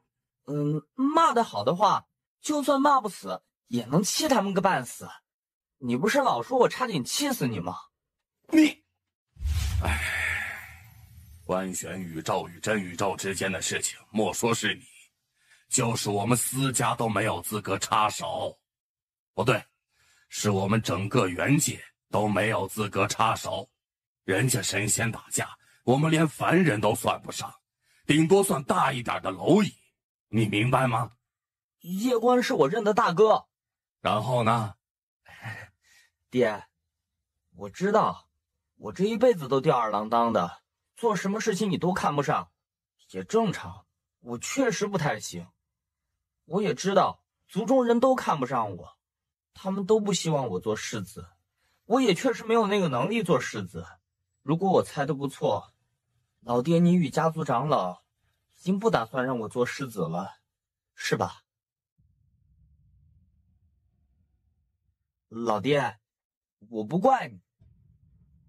骂得好的话，就算骂不死，也能气他们个半死。你不是老说我差点气死你吗？你，观选宇宙与真宇宙之间的事情，莫说是你，就是我们私家都没有资格插手。不对，是我们整个元界都没有资格插手。人家神仙打架，我们连凡人都算不上，顶多算大一点的蝼蚁，你明白吗？叶关是我认的大哥。然后呢？爹，我知道，我这一辈子都吊儿郎当的，做什么事情你都看不上，也正常。我确实不太行。我也知道，族中人都看不上我，他们都不希望我做世子。我也确实没有那个能力做世子。如果我猜的不错，老爹你与家族长老已经不打算让我做世子了，是吧？老爹，我不怪你，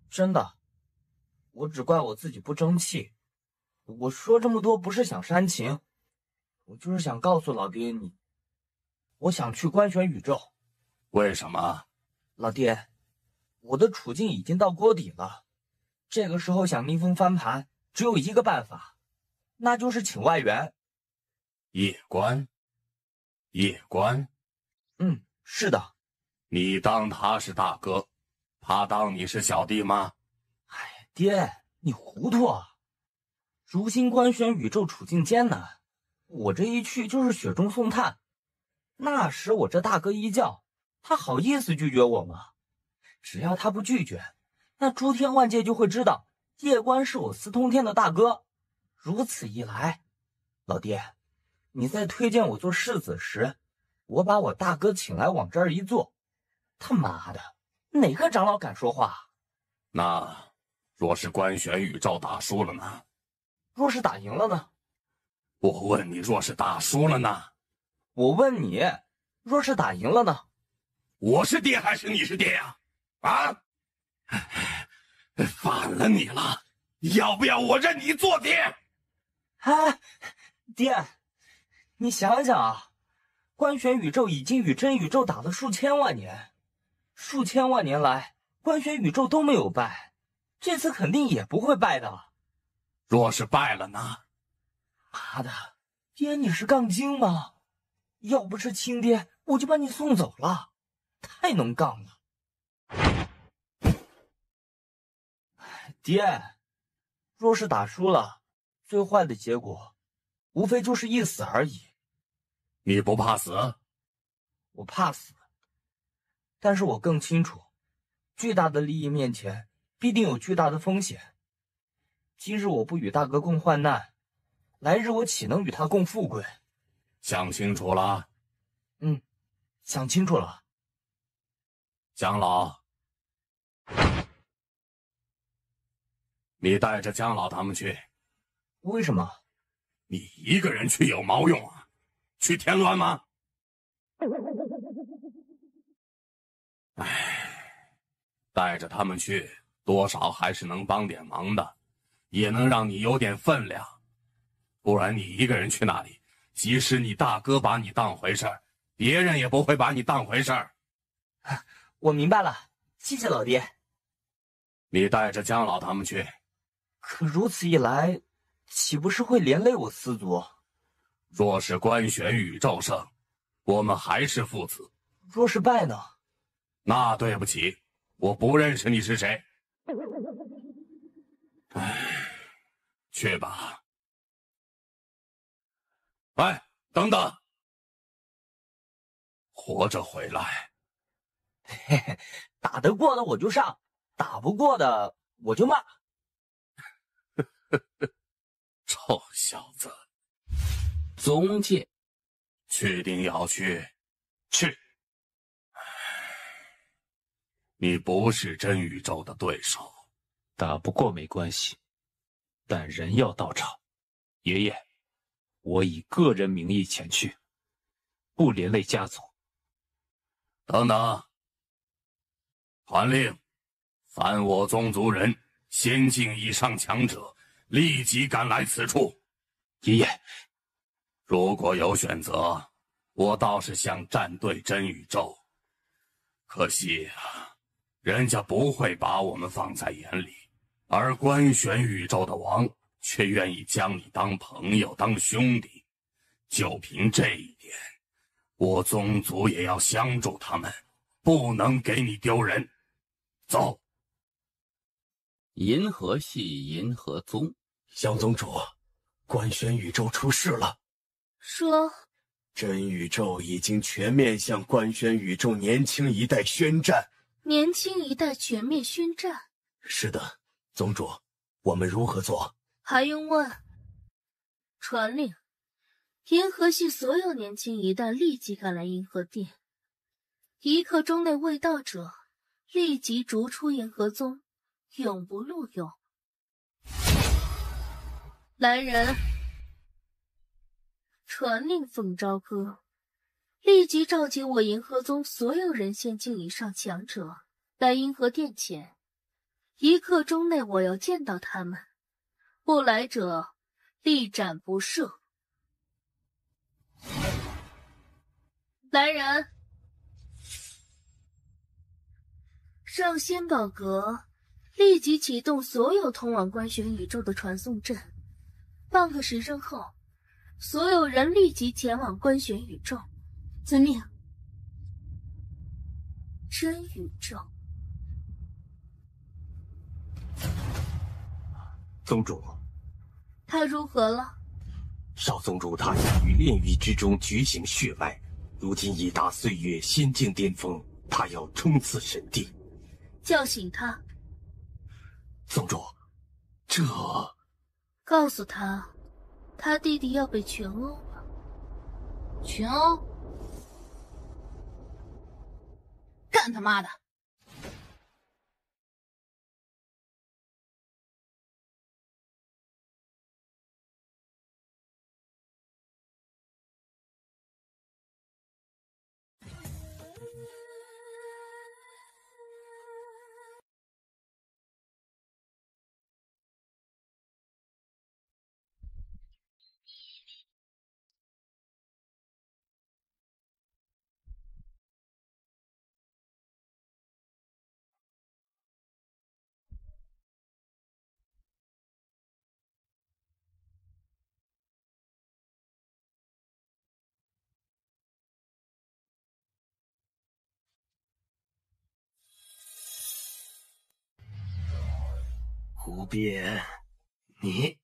真的，我只怪我自己不争气。我说这么多不是想煽情，我就是想告诉老爹你，我想去观选宇宙。为什么？老爹，我的处境已经到锅底了，这个时候想逆风翻盘，只有一个办法，那就是请外援。叶关？是的。你当他是大哥，他当你是小弟吗？爹，你糊涂啊！如今观选宇宙处境艰难，我这一去就是雪中送炭。那时我这大哥一叫，他好意思拒绝我吗？只要他不拒绝，那诸天万界就会知道叶关是我司通天的大哥。如此一来，老爹，你在推荐我做世子时，我把我大哥请来往这儿一坐，他妈的，哪个长老敢说话？那若是观选宇宙打输了呢？若是打赢了呢？我问你，若是打输了呢？我问你，若是打赢了呢？我是爹还是你是爹呀？啊！反了你了！要不要我认你做爹？啊，爹，你想想啊，观选宇宙已经与真宇宙打了数千万年，数千万年来，观选宇宙都没有败，这次肯定也不会败的。若是败了呢？妈的，爹你是杠精吗？要不是亲爹，我就把你送走了，太能杠了。爹，若是打输了，最坏的结果无非就是一死而已。你不怕死？我怕死，但是我更清楚，巨大的利益面前必定有巨大的风险。今日我不与大哥共患难，来日我岂能与他共富贵？想清楚了？想清楚了。江老，你带着江老他们去。为什么？你一个人去有毛用啊？去添乱吗？带着他们去，多少还是能帮点忙的，也能让你有点分量。不然你一个人去那里，即使你大哥把你当回事儿，别人也不会把你当回事儿。我明白了，谢谢老爹。你带着江老他们去。可如此一来，岂不是会连累我司族？若是观选宇宙胜，我们还是父子；若是败呢？那对不起，我不认识你是谁。去吧。哎，等等！活着回来。嘿嘿，打得过的我就上，打不过的我就骂。臭小子！宗介，确定要去？去。你不是真宇宙的对手，打不过没关系，但人要到场。爷爷，我以个人名义前去，不连累家族。等等，传令，凡我宗族人仙境以上强者，立即赶来此处。爷爷，如果有选择，我倒是想站队真宇宙，可惜啊，人家不会把我们放在眼里，而观选宇宙的王却愿意将你当朋友当兄弟，就凭这一点，我宗族也要相助他们，不能给你丢人。走。银河系银河宗，萧宗主，观选宇宙出事了。说真宇宙已经全面向官宣宇宙年轻一代宣战。年轻一代全面宣战？是的，宗主，我们如何做？还用问？传令，银河系所有年轻一代立即赶来银河殿，1刻钟内未到者，立即逐出银河宗，永不录用。来人！传令凤朝歌，立即召集我银河宗所有人仙境以上强者来银河殿前，1刻钟内我要见到他们，不来者立斩不赦。来人！上仙宝阁，立即启动所有通往官玄宇宙的传送阵，半个时辰后，所有人立即前往官玄宇宙。遵命。真宇宙。宗主，他如何了？少宗主他已于炼狱之中觉醒血脉，如今已达岁月仙境巅峰，他要冲刺神帝。叫醒他。宗主，这……告诉他，他弟弟要被群殴了。群殴？干他妈的！无边，你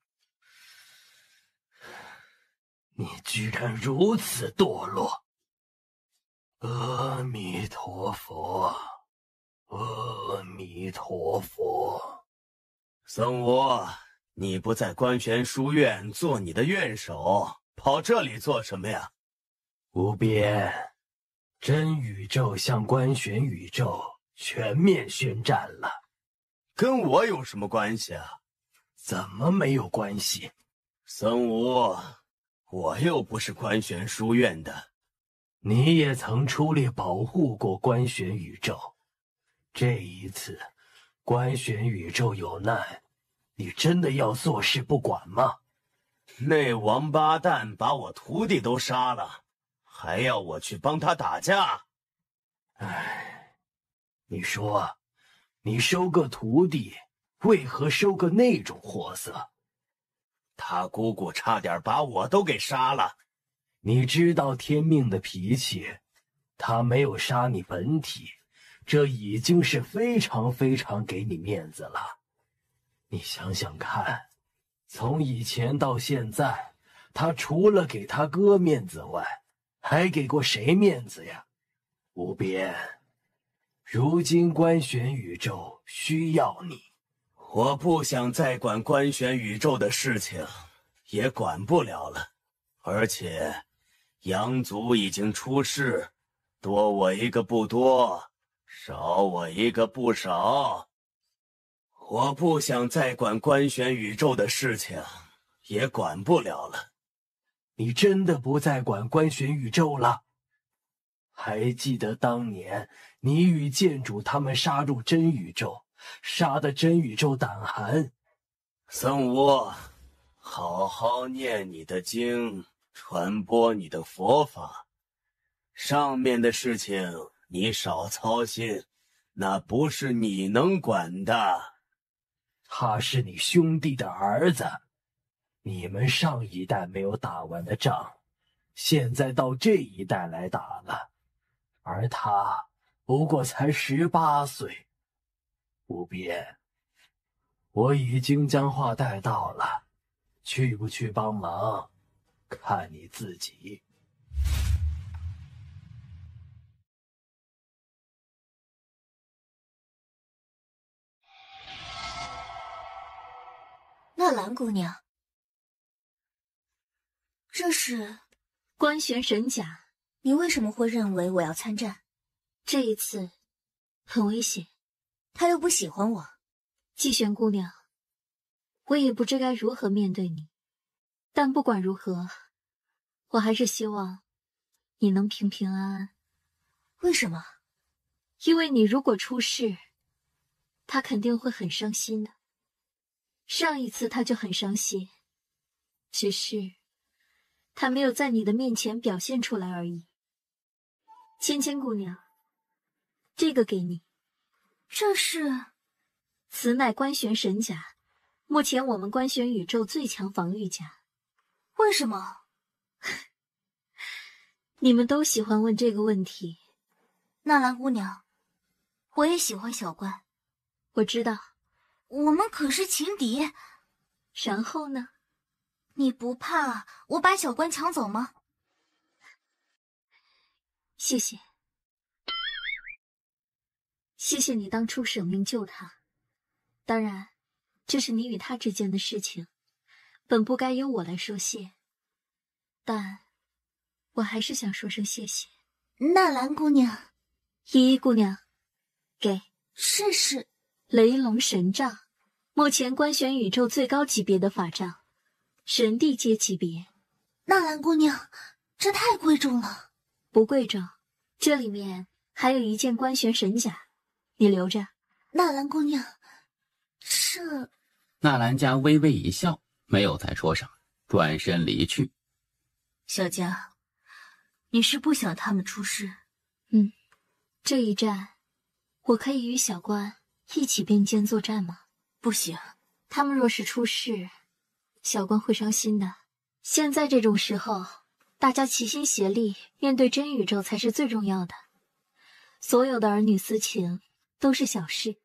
居然如此堕落！阿弥陀佛，阿弥陀佛。僧无，你不在官玄书院做你的院守，跑这里做什么呀？无边，真宇宙向官玄宇宙全面宣战了。跟我有什么关系啊？怎么没有关系？僧无，我又不是官玄书院的。你也曾出力保护过官玄宇宙，这一次官玄宇宙有难，你真的要坐视不管吗？那王八蛋把我徒弟都杀了，还要我去帮他打架？唉，你说你收个徒弟，为何收个那种货色？他姑姑差点把我都给杀了。你知道天命的脾气，他没有杀你本体，这已经是非常非常给你面子了。你想想看，从以前到现在，他除了给他哥面子外，还给过谁面子呀？无边，如今官玄宇宙需要你。我不想再管官玄宇宙的事情，也管不了了。而且阳族已经出世，多我一个不多，少我一个不少。我不想再管官玄宇宙的事情，也管不了了。你真的不再管官玄宇宙了？还记得当年你与剑主他们杀入真宇宙，杀得真宇宙胆寒。僧无，好好念你的经，传播你的佛法。上面的事情你少操心，那不是你能管的。他是你兄弟的儿子，你们上一代没有打完的仗，现在到这一代来打了，而他不过才18岁。无边，我已经将话带到了，去不去帮忙，看你自己。纳兰姑娘，这是官玄神甲。你为什么会认为我要参战？这一次很危险。他又不喜欢我。季玄姑娘，我也不知该如何面对你，但不管如何，我还是希望你能平平安安。为什么？因为你如果出事，他肯定会很伤心的。上一次他就很伤心，只是他没有在你的面前表现出来而已。芊芊姑娘，这个给你。这是？此乃官玄神甲，目前我们官玄宇宙最强防御甲。为什么？你们都喜欢问这个问题。纳兰姑娘，我也喜欢小关。我知道，我们可是情敌。然后呢？你不怕我把小关抢走吗？谢谢。谢谢你当初舍命救他。当然，这是你与他之间的事情，本不该由我来说谢。但我还是想说声谢谢。纳兰姑娘。依依姑娘，给。是雷龙神杖，目前官玄宇宙最高级别的法杖，神帝阶级别。纳兰姑娘，这太贵重了。不贵重，这里面还有一件官玄神甲，你留着。纳兰姑娘，这……纳兰家微微一笑，没有再说什么，转身离去。小佳，你是不想他们出事？这一战，我可以与小关一起并肩作战吗？不行，他们若是出事，小关会伤心的。现在这种时候，大家齐心协力面对真宇宙才是最重要的。所有的儿女私情都是小事。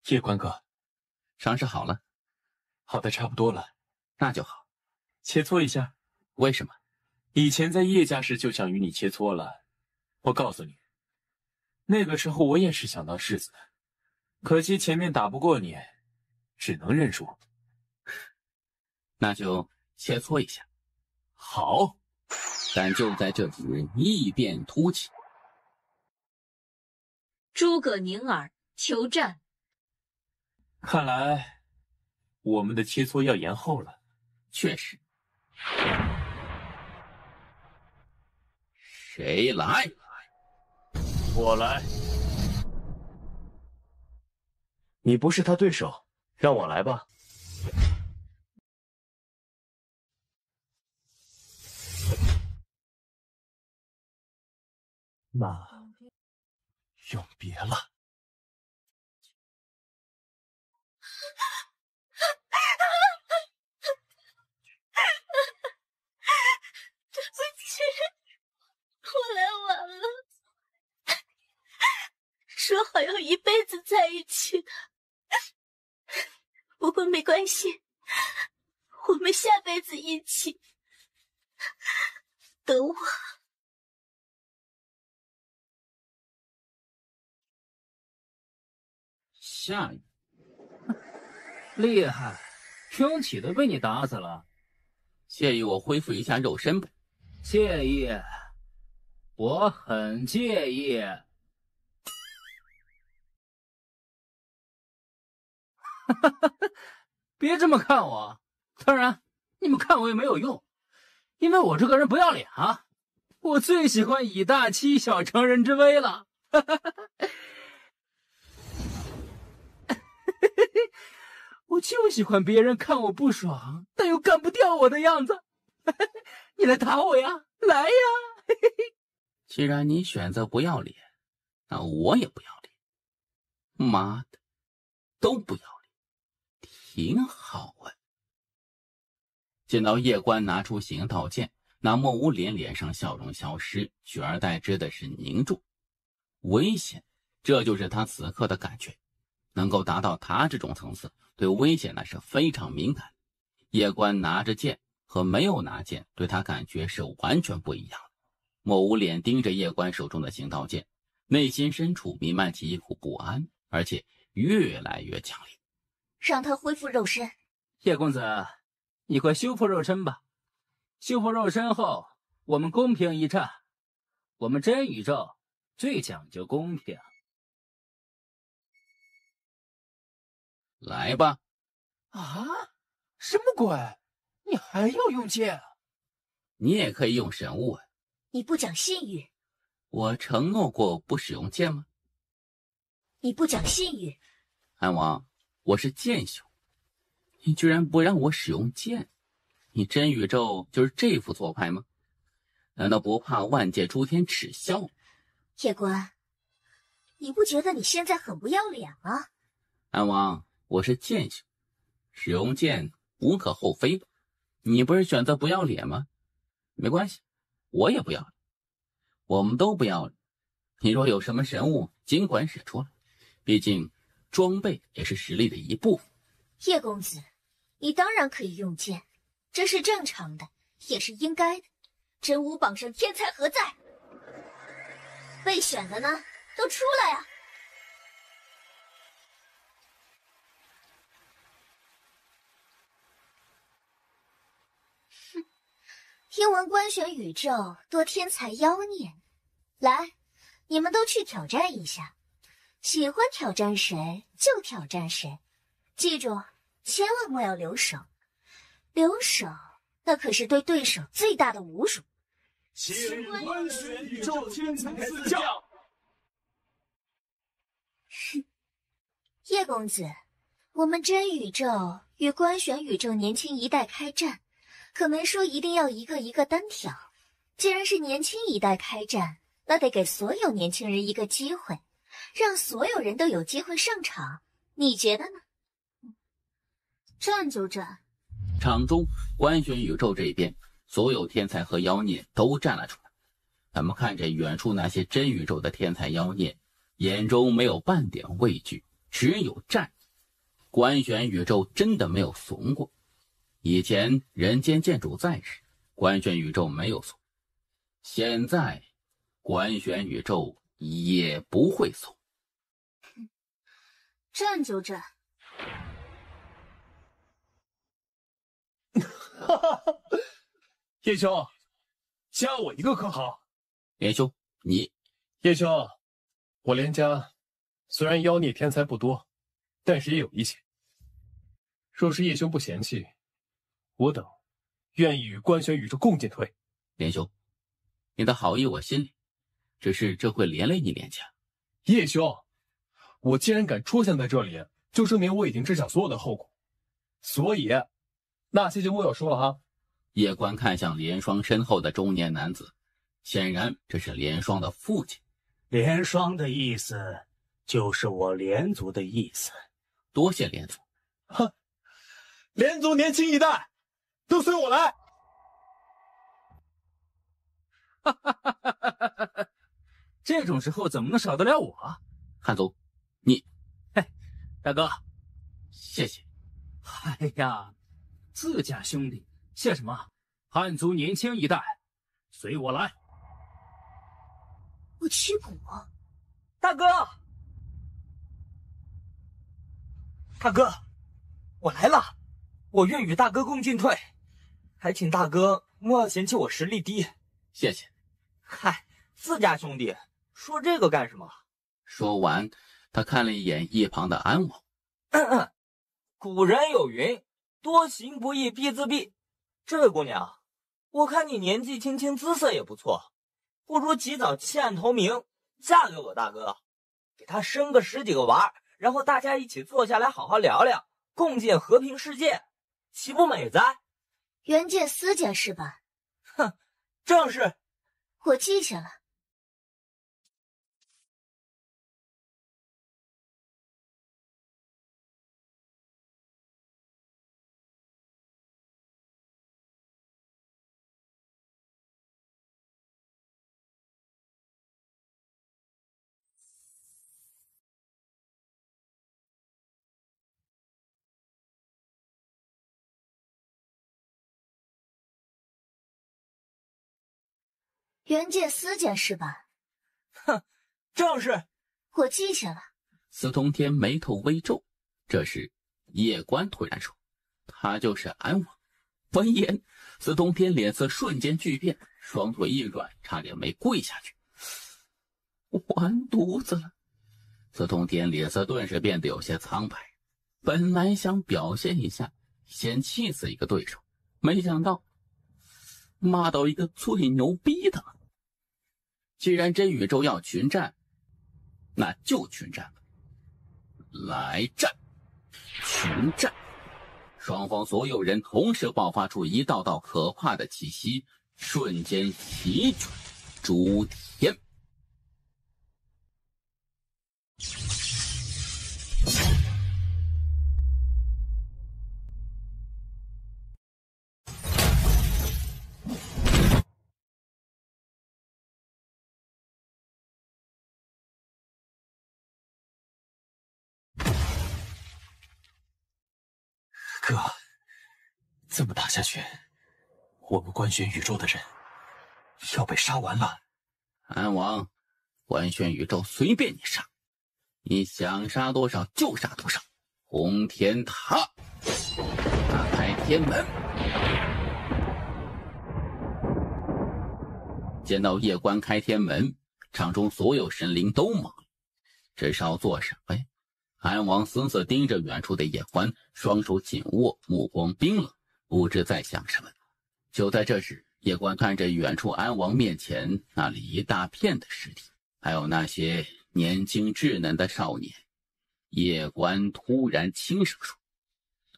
叶关哥，伤势好了？好的差不多了。那就好。切磋一下。为什么？以前在叶家时就想与你切磋了。我告诉你，那个时候我也是想当世子，可惜前面打不过你，只能认输。那就切磋一下。好。但就在这时，异变突起。诸葛宁儿求战。看来我们的切磋要延后了。确实。谁来？我来。你不是他对手，让我来吧。那永别了。对不起，我来晚了。说好要一辈子在一起的，不过没关系，我们下辈子一起。等我。下雨。厉害，兄弟都被你打死了。介意我恢复一下肉身不？介意，我很介意。别这么看我，当然你们看我也没有用，因为我这个人不要脸啊！我最喜欢以大欺小，乘人之危了。我就喜欢别人看我不爽，但又干不掉我的样子。你来打我呀，来呀！既然你选择不要脸，那我也不要脸。妈的，都不要脸，挺好啊！见到叶关拿出行道剑，那莫无脸脸上笑容消失，取而代之的是凝重。危险，这就是他此刻的感觉。能够达到他这种层次，对危险那是非常敏感。叶关拿着剑和没有拿剑对他感觉是完全不一样的。莫无脸盯着叶关手中的行道剑，内心深处弥漫起一股不安，而且越来越强烈。让他恢复肉身。叶公子，你快修复肉身吧。修复肉身后，我们公平一战。我们真宇宙最讲究公平。来吧。啊？什么鬼？你还要用剑？你也可以用神物啊。你不讲信誉。我承诺过不使用剑吗？你不讲信誉。安王，我是剑修，你居然不让我使用剑，你真宇宙就是这副做派吗？难道不怕万界诸天耻笑？叶关，你不觉得你现在很不要脸吗？安王，我是剑修，使用剑无可厚非吧？你不是选择不要脸吗？没关系，我也不要脸，我们都不要脸。你若有什么神物，尽管使出来，毕竟装备也是实力的一部分。叶公子，你当然可以用剑，这是正常的，也是应该的。真武榜上天才何在？被选的呢，都出来啊！哼，听闻官选宇宙多天才妖孽，来，你们都去挑战一下，喜欢挑战谁就挑战谁，记住，千万莫要留手，留手那可是对对手最大的侮辱。请官选宇宙天才四将。哼，叶公子，我们真宇宙与官选宇宙年轻一代开战，可没说一定要一个一个单挑。既然是年轻一代开战，那得给所有年轻人一个机会，让所有人都有机会上场。你觉得呢？战就战。场中官选宇宙这边，所有天才和妖孽都站了出来。他们看着远处那些真宇宙的天才妖孽，眼中没有半点畏惧，只有战意。官选宇宙真的没有怂过。以前人间剑主在时，官选宇宙没有怂，现在官选宇宙也不会怂。战就战。哈哈，叶兄，加我一个可好？连兄，你，叶兄，我连家虽然妖孽天才不多，但是也有一些。若是叶兄不嫌弃，我等愿意与官选宇宙共进退。连兄，你的好意我心里，只是这会连累你连家。叶兄，我既然敢出现在这里，就证明我已经知晓所有的后果，所以那些就莫要说了哈。叶关看向连双身后的中年男子，显然这是连双的父亲。连双的意思就是我连族的意思。多谢连族。哼，连族年轻一代都随我来。哈哈哈哈哈哈！这种时候怎么能少得了我？汉族，你，嘿，大哥，谢谢。哎呀，自家兄弟谢什么？汉族年轻一代，随我来。我屈骨，大哥，大哥，我来了，我愿与大哥共进退，还请大哥莫要嫌弃我实力低。谢谢。嗨，自家兄弟说这个干什么？说完，他看了一眼一旁的安王。古人有云，多行不义必自毙。这位姑娘，我看你年纪轻轻，姿色也不错，不如及早弃暗投明，嫁给我大哥，给他生个10几个娃，然后大家一起坐下来好好聊聊，共建和平世界，岂不美哉？援建私家是吧？哼，正是。我记下了。袁剑私剑是吧？哼，正是。我记下了。司通天眉头微皱，这时叶关突然说：“他就是安王。”闻言，司通天脸色瞬间巨变，双腿一软，差点没跪下去。完犊子了！司通天脸色顿时变得有些苍白，本来想表现一下，先气死一个对手，没想到骂到一个最牛逼的了。既然真宇宙要群战，那就群战吧！来战！群战！双方所有人同时爆发出一道道可怕的气息，瞬间席卷诸天。哥，这么打下去，我们官宣宇宙的人要被杀完了。安王，官宣宇宙随便你杀，你想杀多少就杀多少。红天塔，打开天门。见到夜关开天门，场中所有神灵都懵了，这是要做什么呀？安王死死盯着远处的夜关，双手紧握，目光冰冷，不知在想什么。就在这时，夜关看着远处安王面前那里一大片的尸体，还有那些年轻稚嫩的少年，夜关突然轻声说：“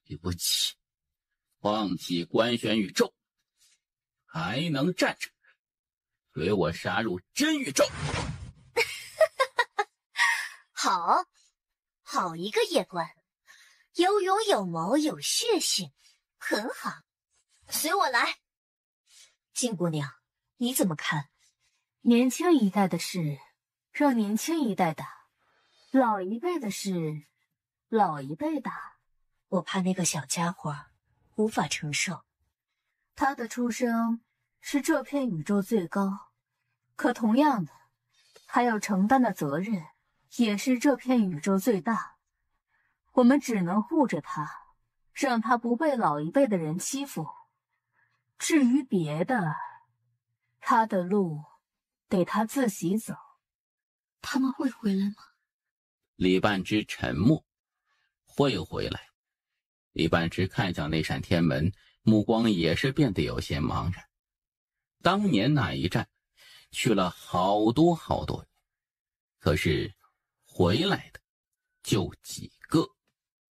对不起，放弃官宣宇宙，还能战胜，随我杀入真宇宙。”好。好一个夜关，有勇有谋有血性，很好，随我来。金姑娘，你怎么看？年轻一代的事让年轻一代打，老一辈的事老一辈打。我怕那个小家伙无法承受。他的出生是这片宇宙最高，可同样的，他要承担的责任也是这片宇宙最大，我们只能护着他，让他不被老一辈的人欺负。至于别的，他的路得他自己走。他们会回来吗？李半之沉默。会回来。李半之看向那扇天门，目光也是变得有些茫然。当年那一战，去了好多好多人，可是回来的就几个。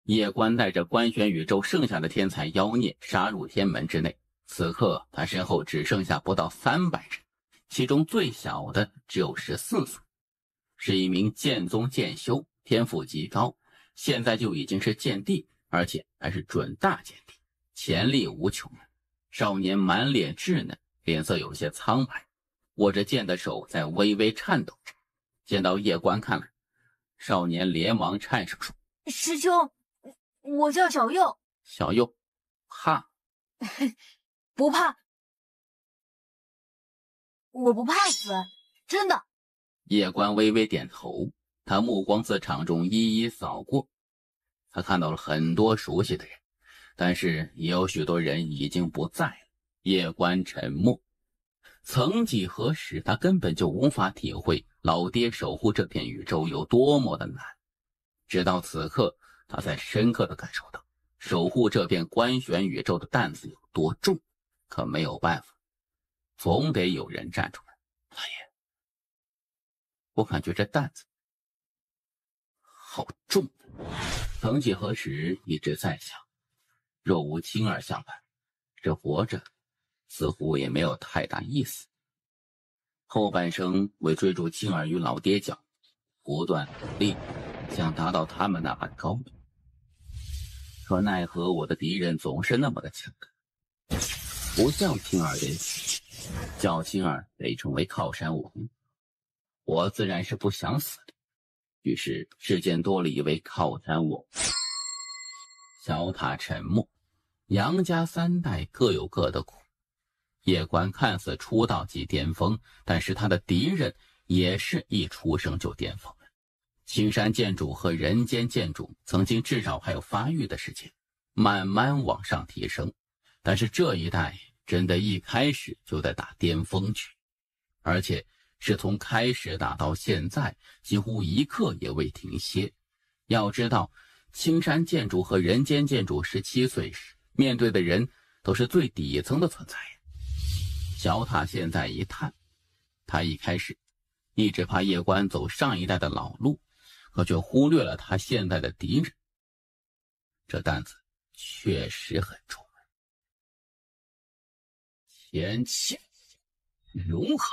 夜关带着官宣宇宙剩下的天才妖孽杀入天门之内，此刻他身后只剩下不到300人，其中最小的只有14岁，是一名剑宗剑修，天赋极高，现在就已经是剑帝，而且还是准大剑帝，潜力无穷。少年满脸稚嫩，脸色有些苍白，握着剑的手在微微颤抖着。见到夜关看来，少年连忙颤声说：“师兄，我叫小右。”小右，怕？不怕，我不怕死，真的。夜关微微点头，他目光自场中一一扫过，他看到了很多熟悉的人，但是也有许多人已经不在了。夜关沉默。曾几何时，他根本就无法体会老爹守护这片宇宙有多么的难，直到此刻，他才深刻地感受到守护这片官玄宇宙的担子有多重。可没有办法，总得有人站出来。老爷，我感觉这担子好重。曾几何时，一直在想，若无青儿相伴，这活着似乎也没有太大意思。后半生为追逐青儿与老爹脚，不断努力，想达到他们那般高度。可奈何我的敌人总是那么的强悍，不叫青儿得死，叫青儿得成为靠山王，我自然是不想死的。于是世间多了一位靠山王。小塔沉默。杨家3代各有各的苦，叶关看似出道即巅峰，但是他的敌人也是一出生就巅峰的。青山剑主和人间剑主曾经至少还有发育的时间，慢慢往上提升，但是这一代真的一开始就在打巅峰区，而且是从开始打到现在，几乎一刻也未停歇。要知道，青山剑主和人间剑主17岁时面对的人都是最底层的存在。小塔现在一叹，他一开始一直怕叶关走上一代的老路，可却忽略了他现在的敌人，这担子确实很重。前期融合，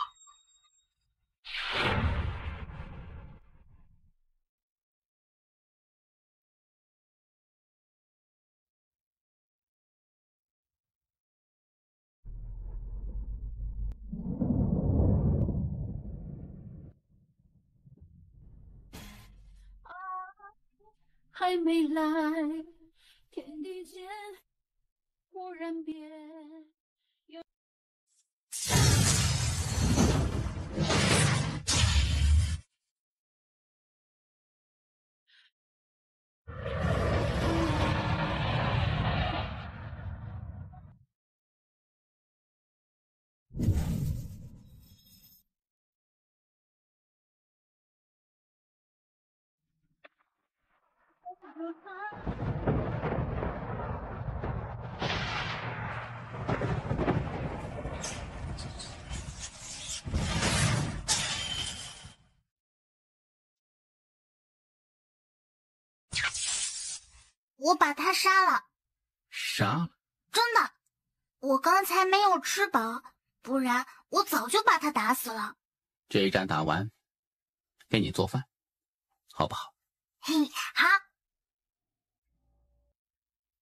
还没来，天地间忽然变。我把他杀了。杀了？真的，我刚才没有吃饱，不然我早就把他打死了。这一战打完，给你做饭，好不好？嘿，好。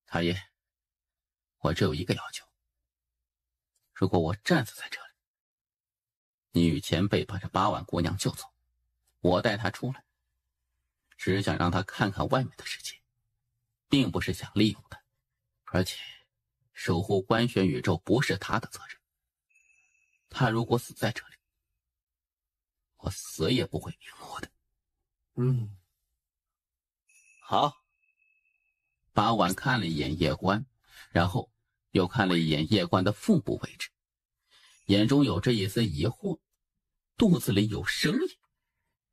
太爷，我只有一个要求，如果我战死在这里，你与前辈把这8万姑娘救走，我带她出来，只想让她看看外面的世界，并不是想利用她，而且守护官选宇宙不是她的责任。她如果死在这里，我死也不会瞑目的。好。8万看了一眼叶关，然后又看了一眼叶关的腹部位置，眼中有着一丝疑惑，肚子里有声音。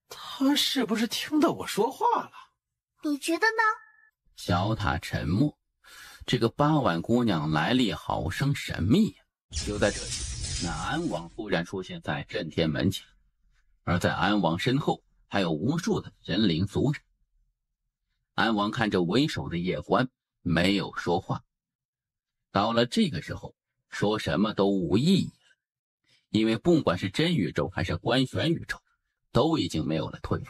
他是不是听到我说话了？你觉得呢？小塔沉默。这个8万姑娘来历好生神秘呀。就在这时，那安王突然出现在震天门前，而在安王身后还有无数的神灵族人。安王看着为首的叶关，没有说话。到了这个时候，说什么都无意义了，因为不管是真宇宙还是官选宇宙，都已经没有了退路，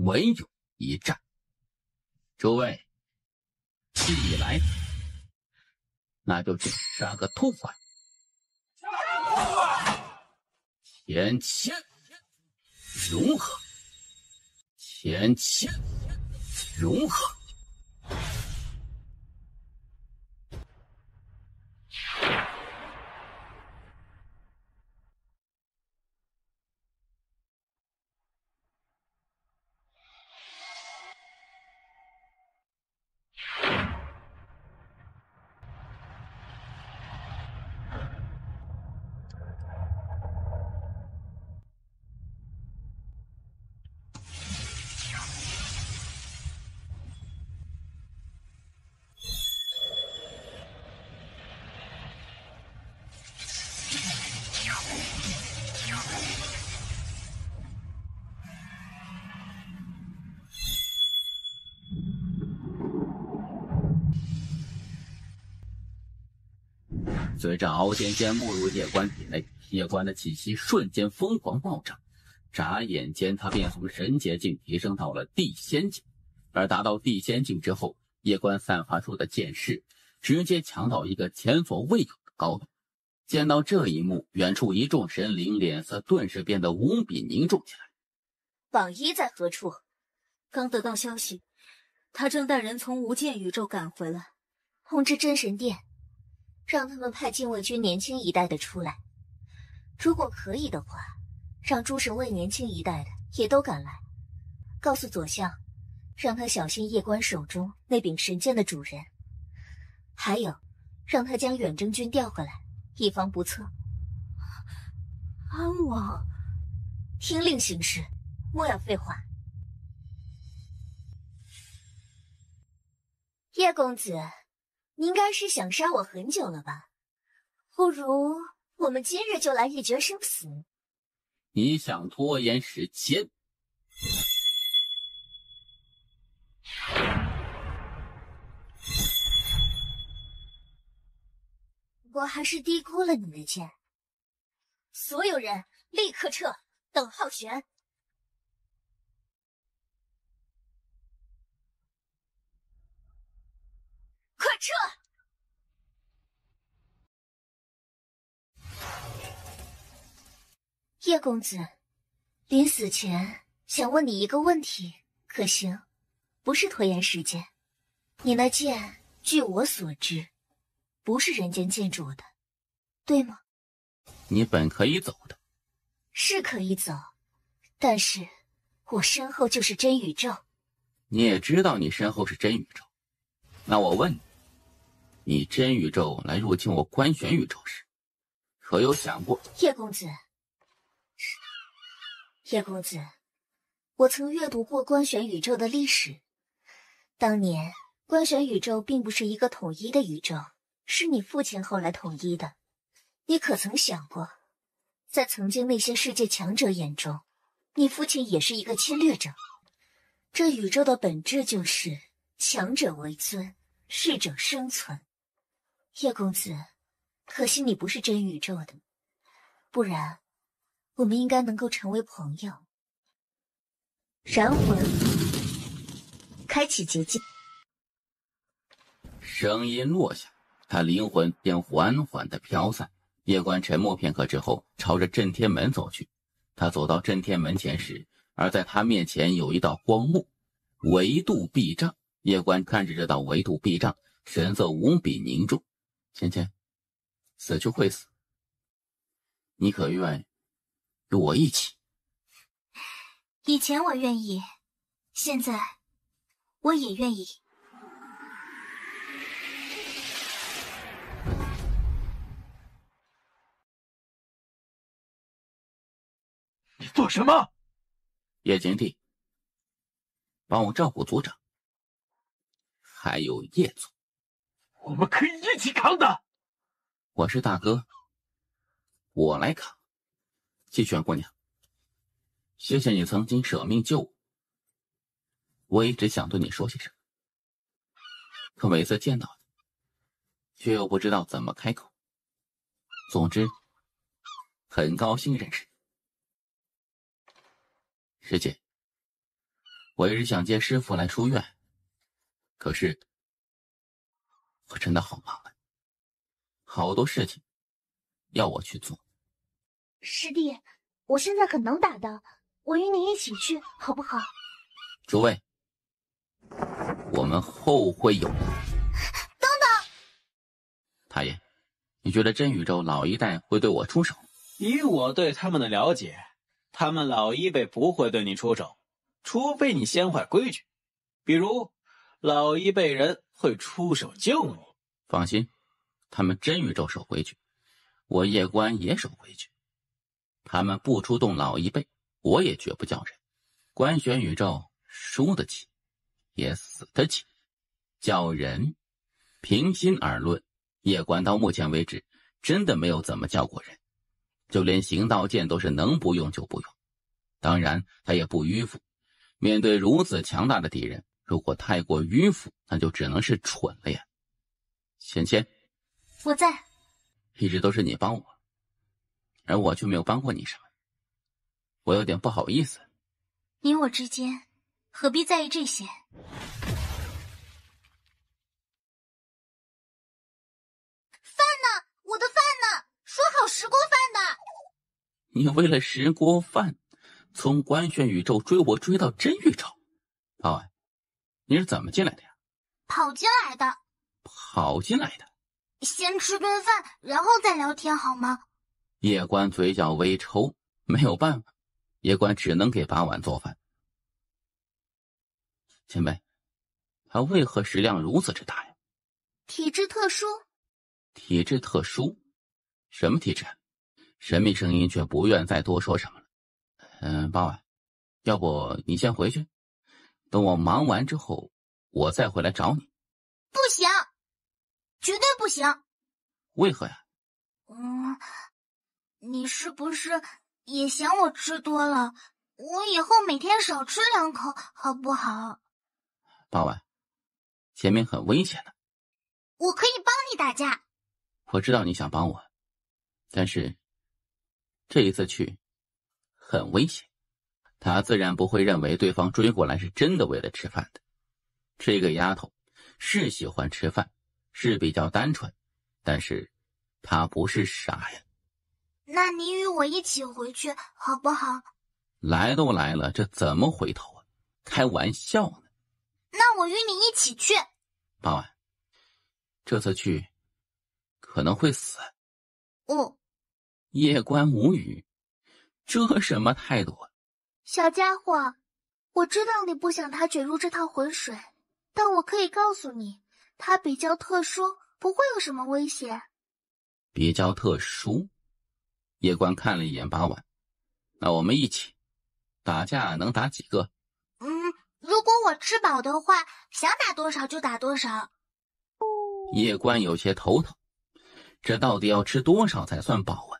唯有一战。诸位，既来，那就去杀个痛快。前期融合，前期融合。随着敖仙仙没入叶关体内，叶关的气息瞬间疯狂暴涨，眨眼间他便从神劫境提升到了地仙境，而达到地仙境之后，叶关散发出的剑势直接强到一个前所未有的高度。见到这一幕，远处一众神灵脸色顿时变得无比凝重起来。榜一在何处？刚得到消息，他正带人从无间宇宙赶回来，通知真神殿，让他们派禁卫军年轻一代的出来。如果可以的话，让诸神卫年轻一代的也都赶来，告诉左相，让他小心夜官手中那柄神剑的主人，还有，让他将远征军调回来，以防不测。安王，听令行事，莫要废话。叶公子，你应该是想杀我很久了吧？不如我们今日就来一决生死。你想拖延时间？我还是低估了你的剑。所有人立刻撤，等号旋。快撤！叶公子，临死前想问你一个问题，可行？不是拖延时间。你那剑，据我所知，不是人间剑主的，对吗？你本可以走的。是可以走，但是我身后就是真宇宙。你也知道你身后是真宇宙，那我问你，你真宇宙来入侵我关玄宇宙时，可有想过？叶公子，我曾阅读过关玄宇宙的历史。当年关玄宇宙并不是一个统一的宇宙，是你父亲后来统一的。你可曾想过，在曾经那些世界强者眼中，你父亲也是一个侵略者。这宇宙的本质就是强者为尊，适者生存。叶公子，可惜你不是真宇宙的，不然我们应该能够成为朋友。燃魂，开启结界。声音落下，他灵魂便缓缓地飘散。叶关沉默片刻之后，朝着震天门走去。他走到震天门前时，而在他面前有一道光幕，维度壁障。叶关看着这道维度壁障，神色无比凝重。芊芊，死去会死，你可愿与我一起？以前我愿意，现在我也愿意。你做什么？叶景帝，帮我照顾族长，还有叶族，我们可以一起扛的。我是大哥，我来扛。季玄姑娘，谢谢你曾经舍命救我。我一直想对你说些什么，可每次见到你，却又不知道怎么开口。总之，很高兴认识你。师姐，我一直想接师父来书院，可是我真的好忙啊，好多事情要我去做。师弟，我现在很能打的，我与你一起去，好不好？诸位，我们后会有。等等，太爷，你觉得真宇宙老一代会对我出手？以我对他们的了解，他们老一辈不会对你出手，除非你先坏规矩，比如老一辈人会出手救你。放心，他们真宇宙守规矩，我叶关也守规矩。他们不出动老一辈，我也绝不叫人。关玄宇宙输得起，也死得起。叫人，平心而论，叶关到目前为止真的没有怎么叫过人，就连行道剑都是能不用就不用。当然他也不迂腐，面对如此强大的敌人，如果太过迂腐，那就只能是蠢了呀。芊芊，我在。一直都是你帮我，而我却没有帮过你什么，我有点不好意思。你我之间何必在意这些？饭呢？我的饭呢？说好10锅饭的。你为了10锅饭，从关玄宇宙追我追到真宇宙。pau安，你是怎么进来的呀？跑进来的。跑进来的？先吃顿饭，然后再聊天好吗？叶关嘴角微抽，没有办法，叶关只能给把碗做饭。前辈，他为何食量如此之大呀？体质特殊。体质特殊？什么体质？神秘声音却不愿再多说什么了。八碗，要不你先回去，等我忙完之后，我再回来找你。不行，绝对不行。为何呀？你是不是也嫌我吃多了？我以后每天少吃2口，好不好？八碗，前面很危险的。我可以帮你打架。我知道你想帮我，但是这一次去很危险。他自然不会认为对方追过来是真的为了吃饭的。这个丫头是喜欢吃饭，是比较单纯，但是她不是傻呀。那你与我一起回去好不好？来都来了，这怎么回头啊？开玩笑呢。那我与你一起去。八碗，这次去可能会死。哦。叶关无语，这什么态度啊？小家伙，我知道你不想他卷入这趟浑水，但我可以告诉你，他比较特殊，不会有什么危险。比较特殊？叶关看了一眼八碗，那我们一起打架能打几个？如果我吃饱的话，想打多少就打多少。叶关有些头疼，这到底要吃多少才算饱啊？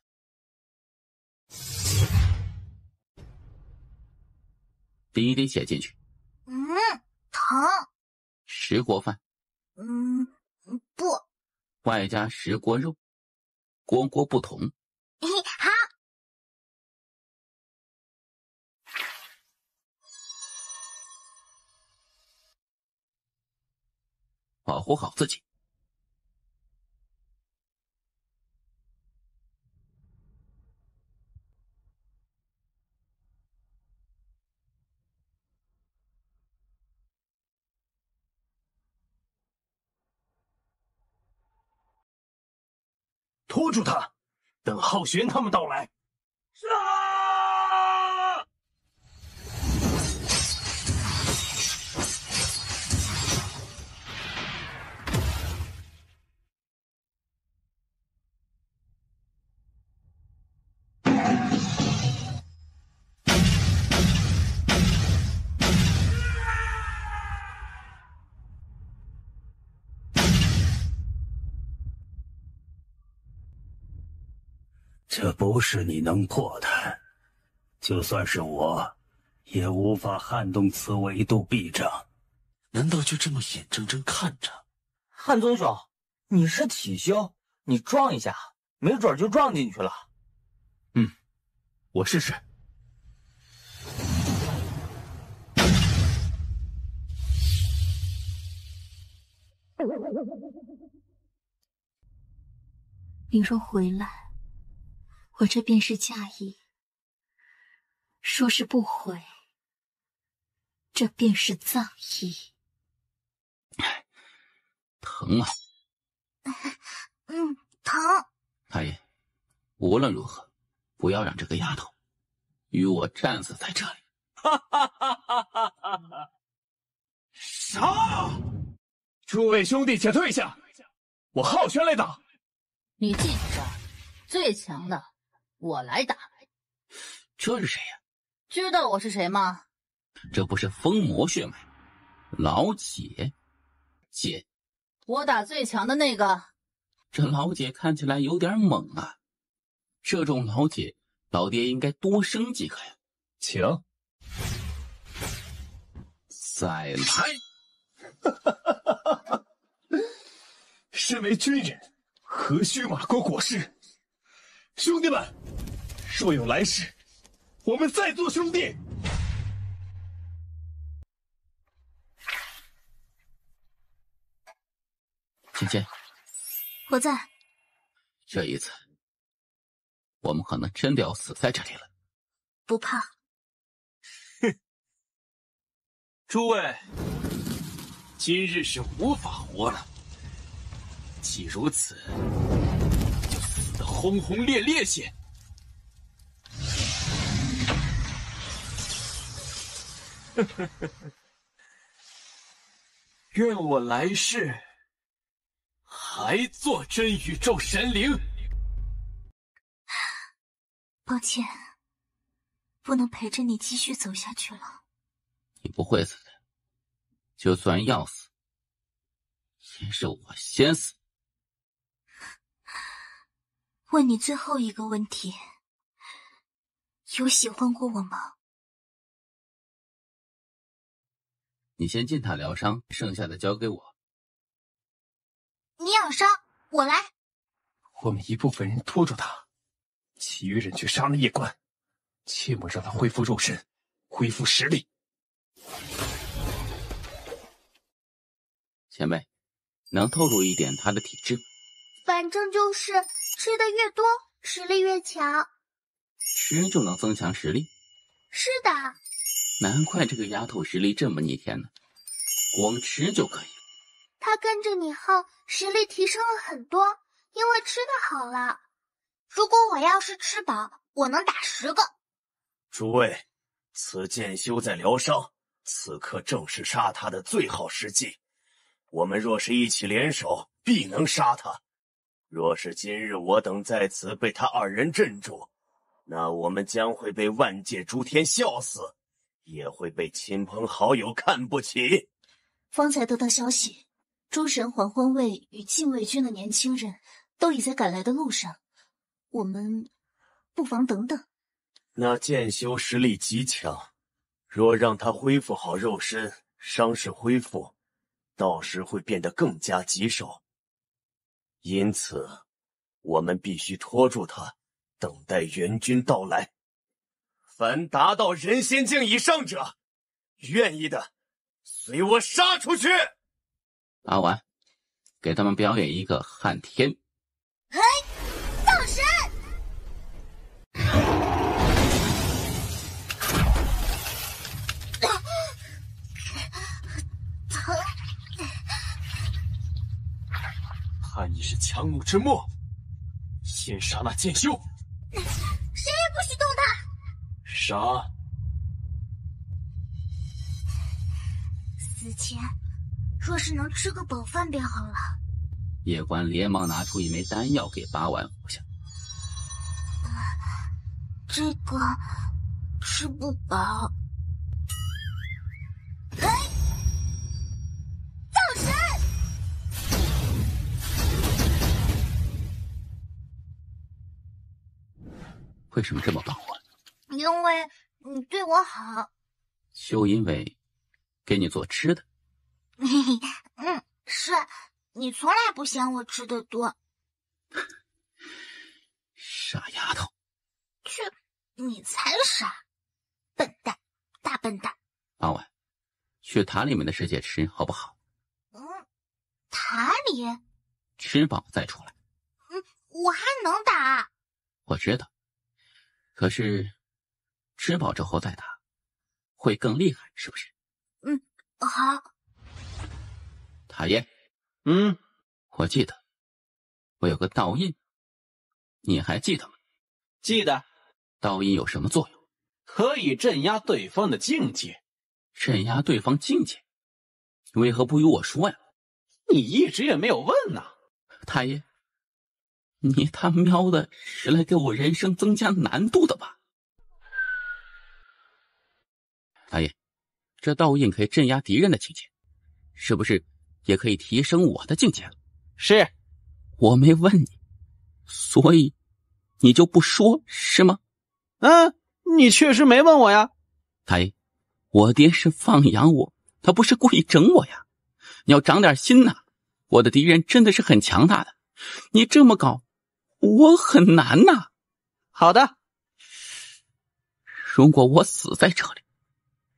滴一滴血进去。疼。石锅饭。不。外加石锅肉，锅锅不同。好。保护好自己。拖住他，等浩玄他们到来。是啊！这不是你能破的，就算是我，也无法撼动此维度壁障。难道就这么眼睁睁看着？汉宗兄，你是体修，你撞一下，没准就撞进去了。我试试。你若回来，我这便是嫁衣；说是不回，这便是葬衣。疼啊！疼。大爷，无论如何，不要让这个丫头与我战死在这里。杀！诸位兄弟且退下，我浩轩来打。你继续杀，最强的我来打。这是谁呀？知道我是谁吗？这不是封魔血脉，老姐。姐，我打最强的那个。这老姐看起来有点猛啊，这种老姐，老爹应该多生几个呀。请。再来。身为军人，何须马国国事？兄弟们，若有来世，我们再做兄弟。芊芊，我在。这一次，我们可能真的要死在这里了。不怕。哼，诸位，今日是无法活了。既如此，就死得轰轰烈烈些。愿我来世还做真宇宙神灵。抱歉，不能陪着你继续走下去了。你不会死的，就算要死，也是我先死。问你最后一个问题，有喜欢过我吗？你先进塔疗伤，剩下的交给我。你养伤，我来。我们一部分人拖住他，其余人去杀了叶关，切莫让他恢复肉身，恢复实力。前辈，能透露一点他的体质吗？反正就是吃的越多，实力越强。吃就能增强实力？是的。难怪这个丫头实力这么逆天呢，光吃就可以了。她跟着你后，实力提升了很多，因为吃的好了。如果我要是吃饱，我能打10个。诸位，此剑修在疗伤，此刻正是杀他的最好时机。我们若是一起联手，必能杀他。若是今日我等在此被他2人镇住，那我们将会被万界诸天笑死，也会被亲朋好友看不起。方才得到消息，诸神还魂卫与禁卫军的年轻人都已在赶来的路上，我们不妨等等。那剑修实力极强，若让他恢复好肉身，伤势恢复，到时会变得更加棘手。因此，我们必须拖住他，等待援军到来。凡达到人仙境以上者，愿意的随我杀出去。阿丸，给他们表演一个撼天。嘿，造神！疼！叛逆是强弩之末，先杀那剑修。谁也不许动他！杀！死前若是能吃个饱饭便好了。叶关连忙拿出一枚丹药给八丸服下。这个吃不饱。嘿，造神！为什么这么帮我？因为你对我好。就因为给你做吃的。是你从来不嫌我吃的多。傻丫头。去，你才傻，笨蛋，大笨蛋。八丸，去塔里面的世界吃好不好？塔里？吃饱再出来。我还能打。我知道，可是吃饱之后再打，会更厉害，是不是？好。塔爷，我记得我有个道印，你还记得吗？记得。道印有什么作用？可以镇压对方的境界。镇压对方境界？为何不与我说呀？你一直也没有问呢。太爷，你他喵的是来给我人生增加难度的吧？太爷，这道印可以镇压敌人的境界，是不是也可以提升我的境界了？是。我没问你，所以你就不说是吗？你确实没问我呀。太爷，我爹是放养我，他不是故意整我呀。你要长点心呐，我的敌人真的是很强大的，你这么搞我很难呐。好的，如果我死在这里，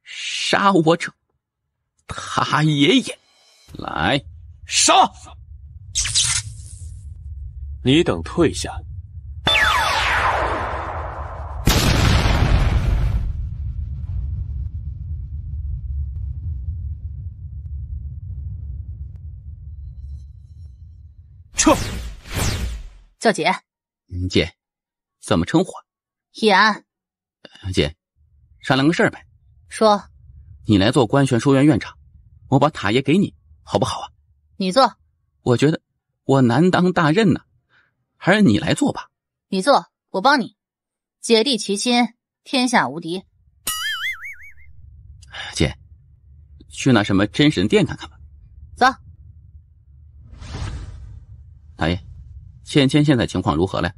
杀我者他爷爷来杀！你等退下。撤！叫姐。姐，怎么称呼？易安。姐，商量个事儿呗。说。你来做官选书院院长，我把塔爷给你，好不好啊？你做。我觉得我难当大任呢，还是你来做吧。你做，我帮你。姐弟齐心，天下无敌。姐，去那什么真神殿看看吧。走。大爷，芊芊现在情况如何了？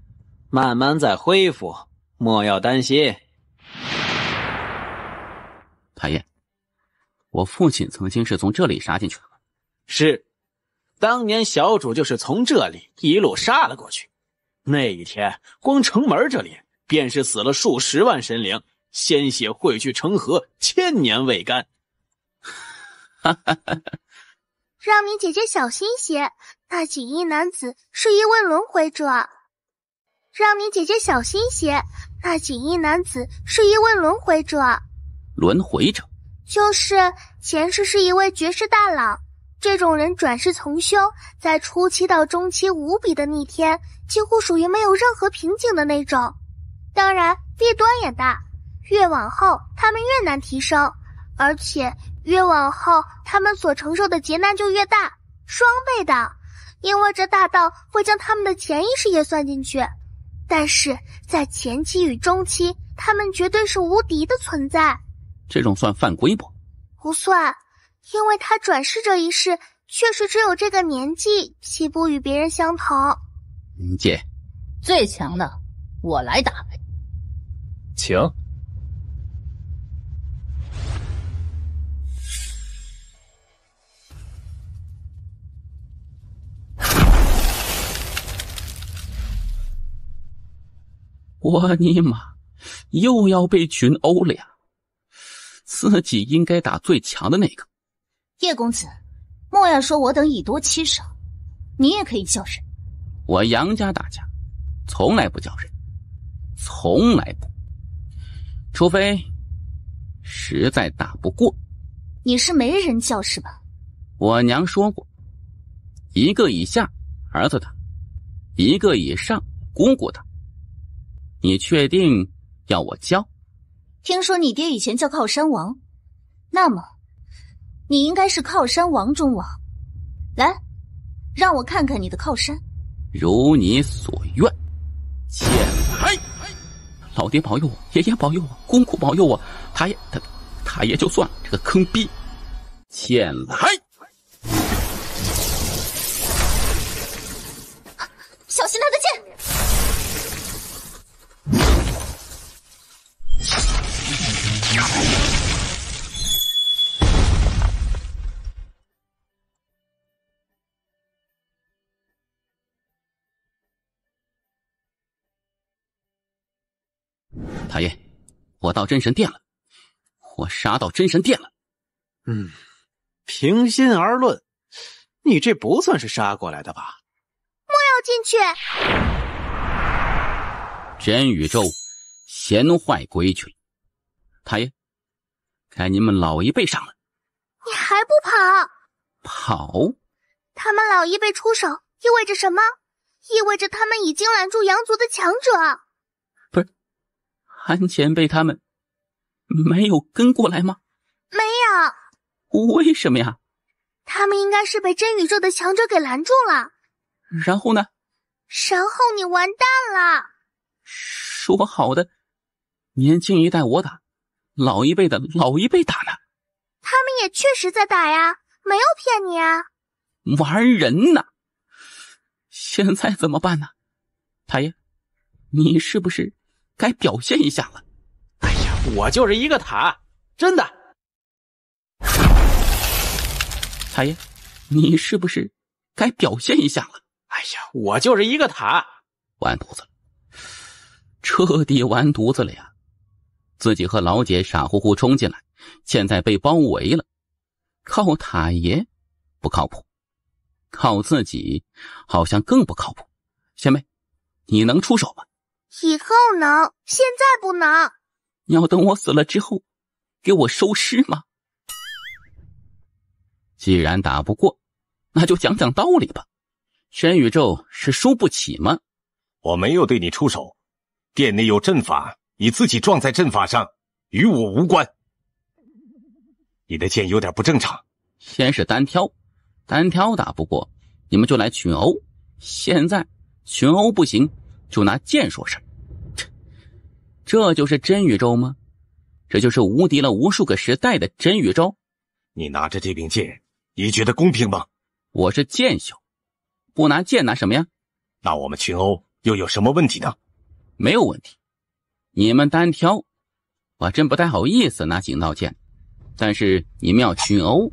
慢慢在恢复，莫要担心。大爷，我父亲曾经是从这里杀进去的。是，当年小主就是从这里一路杀了过去。那一天，光城门这里便是死了数十万神灵，鲜血汇聚成河，千年未干。让你姐姐小心些，那锦衣男子是一位轮回者。让你姐姐小心些，那锦衣男子是一位轮回者。轮回者？就是前世是一位绝世大佬，这种人转世从修，在初期到中期无比的逆天，几乎属于没有任何瓶颈的那种。当然弊端也大，越往后他们越难提升，而且越往后他们所承受的劫难就越大，双倍的，因为这大道会将他们的潜意识也算进去。但是在前期与中期，他们绝对是无敌的存在。这种算犯规不？不算，因为他转世这一世确实只有这个年纪，岂不与别人相同？姐，最强的我来打。请。我尼玛，又要被群殴了呀！自己应该打最强的那个。叶公子，莫要说我等以多欺少，你也可以叫人。我杨家大家从来不叫人，从来不，除非实在打不过。你是没人叫是吧？我娘说过，1个以下儿子打，1个以上姑姑打。你确定要我教？听说你爹以前叫靠山王，那么你应该是靠山王中王。来，让我看看你的靠山。如你所愿。前来！老爹保佑我，爷爷保佑我，公公保佑我，他也就算了，这个坑逼。前来！小心他的剑！太爷，我到真神殿了，我杀到真神殿了。平心而论，你这不算是杀过来的吧？莫要进去！真宇宙闲坏鬼群，太爷，该你们老一辈上了。你还不跑？跑？他们老一辈出手意味着什么？意味着他们已经拦住阳族的强者。不是，韩前辈他们没有跟过来吗？没有。为什么呀？他们应该是被真宇宙的强者给拦住了。然后呢？然后你完蛋了。说好的年轻一代我打，老一辈的老一辈打呢？他们也确实在打呀，没有骗你啊。玩人呢？现在怎么办呢？太爷，你是不是该表现一下了？哎呀，我就是一个塔，真的。太爷，你是不是该表现一下了？哎呀，我就是一个塔，完犊子了，彻底完犊子了呀！自己和老姐傻乎乎冲进来，现在被包围了，靠塔爷不靠谱，靠自己好像更不靠谱。贤妹，你能出手吗？以后能，现在不能。你要等我死了之后给我收尸吗？既然打不过，那就讲讲道理吧。全宇宙是输不起吗？我没有对你出手，殿内有阵法，你自己撞在阵法上，与我无关。你的剑有点不正常。先是单挑，单挑打不过，你们就来群殴。现在群殴不行，就拿剑说事。这就是真宇宙吗？这就是无敌了无数个时代的真宇宙？你拿着这柄剑，你觉得公平吗？我是剑修，不拿剑拿什么呀？那我们群殴又有什么问题呢？没有问题。你们单挑，我真不太好意思拿景道剑，但是你们要群殴，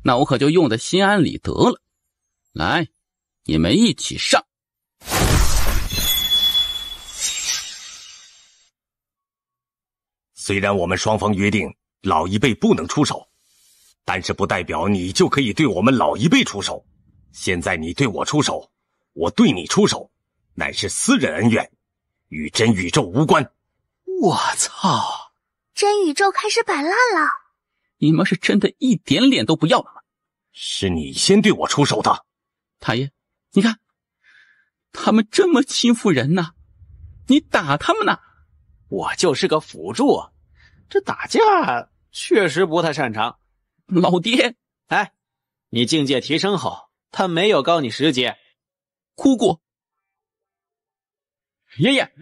那我可就用得心安理得了。来，你们一起上。虽然我们双方约定老一辈不能出手，但是不代表你就可以对我们老一辈出手。现在你对我出手，我对你出手，乃是私人恩怨，与真宇宙无关。我操！真宇宙开始摆烂了。你们是真的一点脸都不要了吗？是你先对我出手的。太爷，你看，他们这么欺负人呢，你打他们呢？我就是个辅助，这打架确实不太擅长。老爹，哎，你境界提升后，他没有高你10阶。姑姑，爷爷，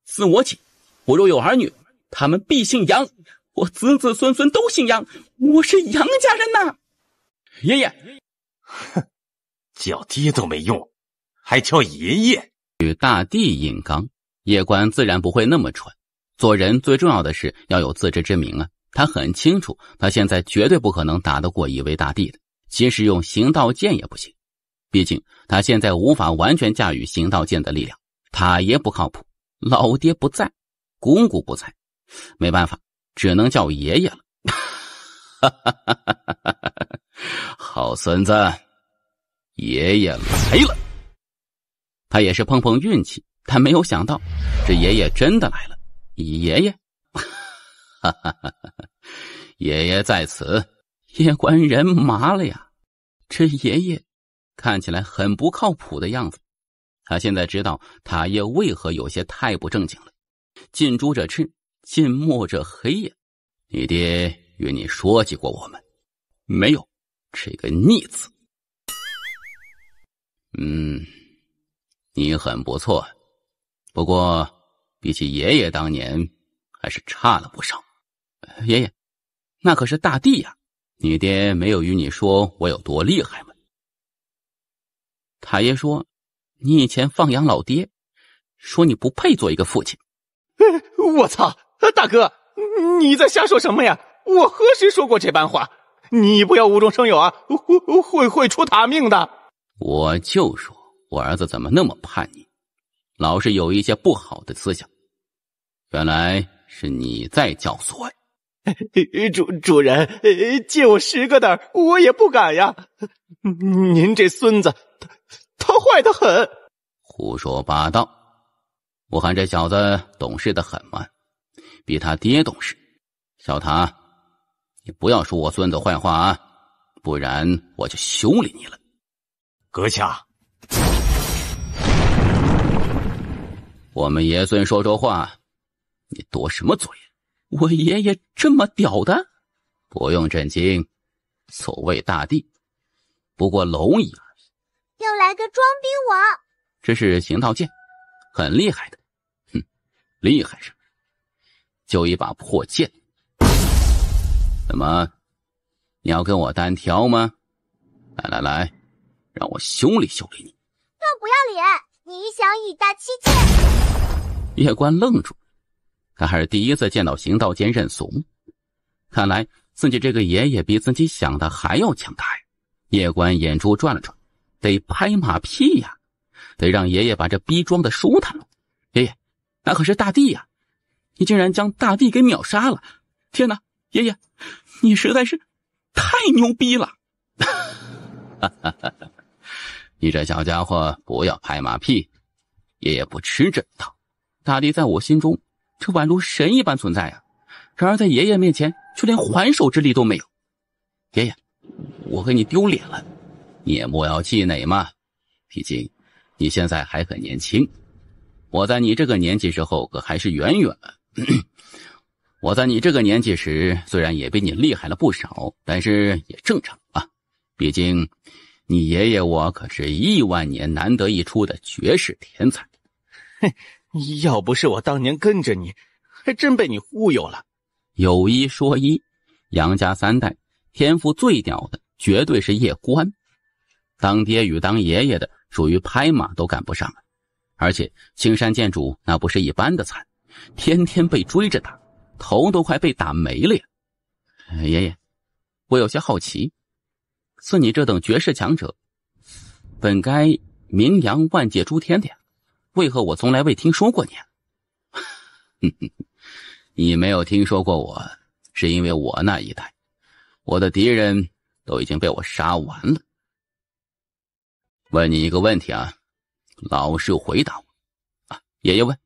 自我起，我若有儿女，他们必姓杨，我子子孙孙都姓杨，我是杨家人呐。爷爷，哼，叫爹都没用，还叫爷爷。与大帝硬刚，叶关自然不会那么蠢。做人最重要的是要有自知之明啊。他很清楚，他现在绝对不可能打得过一位大帝的，即使用行道剑也不行。毕竟他现在无法完全驾驭行道剑的力量。他爷不靠谱，老爹不在，姑姑不在，没办法，只能叫爷爷了。好孙子，爷爷来了。他也是碰碰运气，但没有想到这爷爷真的来了。爷爷，爷爷在此。叶关人麻了呀，这爷爷看起来很不靠谱的样子。他现在知道塔爷为何有些太不正经了。近朱者赤，近墨者黑呀。你爹与你说起过我们？没有，这个逆子。你很不错，不过比起爷爷当年还是差了不少。爷爷，那可是大帝呀，你爹没有与你说我有多厉害吗？塔爷说你以前放养老爹，说你不配做一个父亲。我操，大哥，你在瞎说什么呀？我何时说过这般话？你不要无中生有啊，会出大命的。我就说我儿子怎么那么叛逆，老是有一些不好的思想。原来是你在教唆我。主人，借我10个胆，我也不敢呀。您这孙子，他坏得很。胡说八道！我看这小子懂事得很嘛，比他爹懂事。小塔，你不要说我孙子坏话啊，不然我就修理你了。阁下，我们爷孙说话，你多什么嘴？我爷爷这么屌的？不用震惊，所谓大帝不过蝼蚁而已。又来个装逼王，这是行道剑，很厉害的。厉害什么？就一把破剑。怎么，你要跟我单挑吗？来，让我修理修理你。更不要脸！你想以大欺剑？叶关愣住，他还是第一次见到行道剑认怂。看来自己这个爷爷比自己想的还要强大呀。叶关眼珠转了转，得拍马屁呀，得让爷爷把这逼装的舒坦了。爷爷，那可是大帝呀，你竟然将大帝给秒杀了！天哪，爷爷，你实在是太牛逼了！你这小家伙不要拍马屁，爷爷不吃这套。大帝在我心中这宛如神一般存在啊，然而在爷爷面前却连还手之力都没有。爷爷，我给你丢脸了，你也莫要气馁嘛，毕竟你现在还很年轻，我在你这个年纪时候可还是远远我在你这个年纪时，虽然也比你厉害了不少，但是也正常啊。毕竟，你爷爷我可是10000年难得一出的绝世天才。哼，要不是我当年跟着你，还真被你忽悠了。有一说一，杨家3代天赋最屌的绝对是叶关，当爹与当爷爷的属于拍马都赶不上了。而且青山剑主那不是一般的惨，天天被追着打，头都快被打没了呀。爷爷，我有些好奇，似你这等绝世强者，本该名扬万界诸天的呀，为何我从来未听说过你啊？你没有听说过我，是因为我那一代，我的敌人都已经被我杀完了。问你一个问题啊，老实回答我。爷爷问，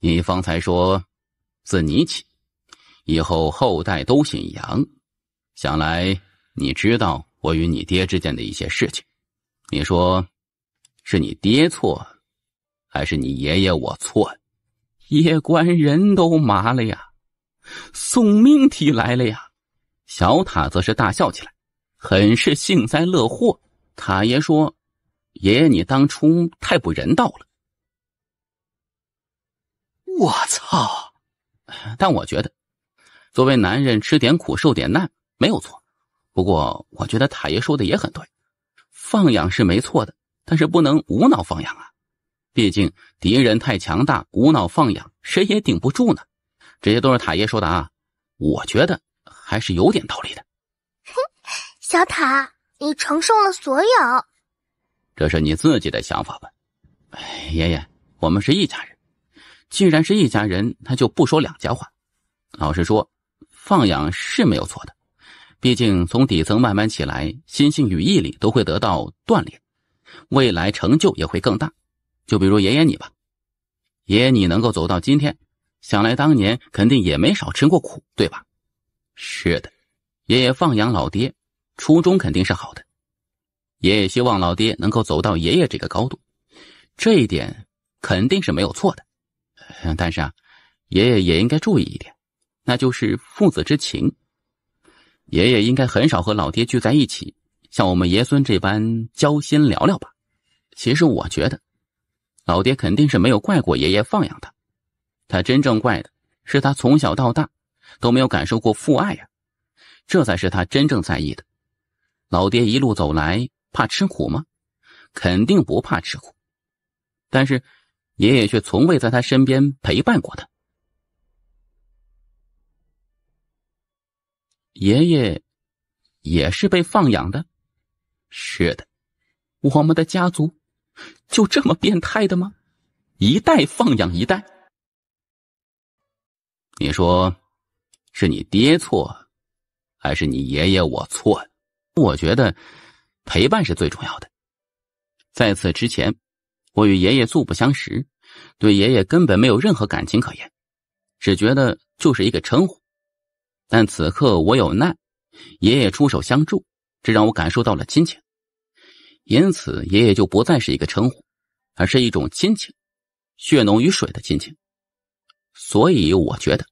你方才说自你起，以后后代都姓杨，想来你知道我与你爹之间的一些事情。你说是你爹错，还是你爷爷我错？叶关人都麻了呀，送命题来了呀。小塔则是大笑起来，很是幸灾乐祸。塔爷说，爷爷你当初太不人道了。我操！但我觉得作为男人吃点苦受点难没有错，不过我觉得塔爷说的也很对，放养是没错的，但是不能无脑放养啊。毕竟敌人太强大，无脑放养谁也顶不住呢。这些都是塔爷说的啊，我觉得还是有点道理的。小塔，你承受了所有。这是你自己的想法吧？爷爷，我们是一家人，既然是一家人，那就不说两家话。老实说，放养是没有错的，毕竟从底层慢慢起来，心性与毅力都会得到锻炼，未来成就也会更大。就比如爷爷你吧，爷爷你能够走到今天，想来当年肯定也没少吃过苦，对吧？是的，爷爷放养老爹，初衷肯定是好的。爷爷希望老爹能够走到爷爷这个高度，这一点肯定是没有错的。但是啊，爷爷也应该注意一点，那就是父子之情。爷爷应该很少和老爹聚在一起，像我们爷孙这般交心聊聊吧。其实我觉得老爹肯定是没有怪过爷爷放养他，他真正怪的是他从小到大都没有感受过父爱呀，这才是他真正在意的。老爹一路走来怕吃苦吗？肯定不怕吃苦，但是爷爷却从未在他身边陪伴过他。爷爷也是被放养的？是的，我们的家族就这么变态的吗？一代放养一代？你说是你爹错，还是你爷爷我错？我觉得陪伴是最重要的。在此之前，我与爷爷素不相识，对爷爷根本没有任何感情可言，只觉得就是一个称呼。但此刻我有难，爷爷出手相助，这让我感受到了亲情。因此爷爷就不再是一个称呼，而是一种亲情，血浓于水的亲情。所以我觉得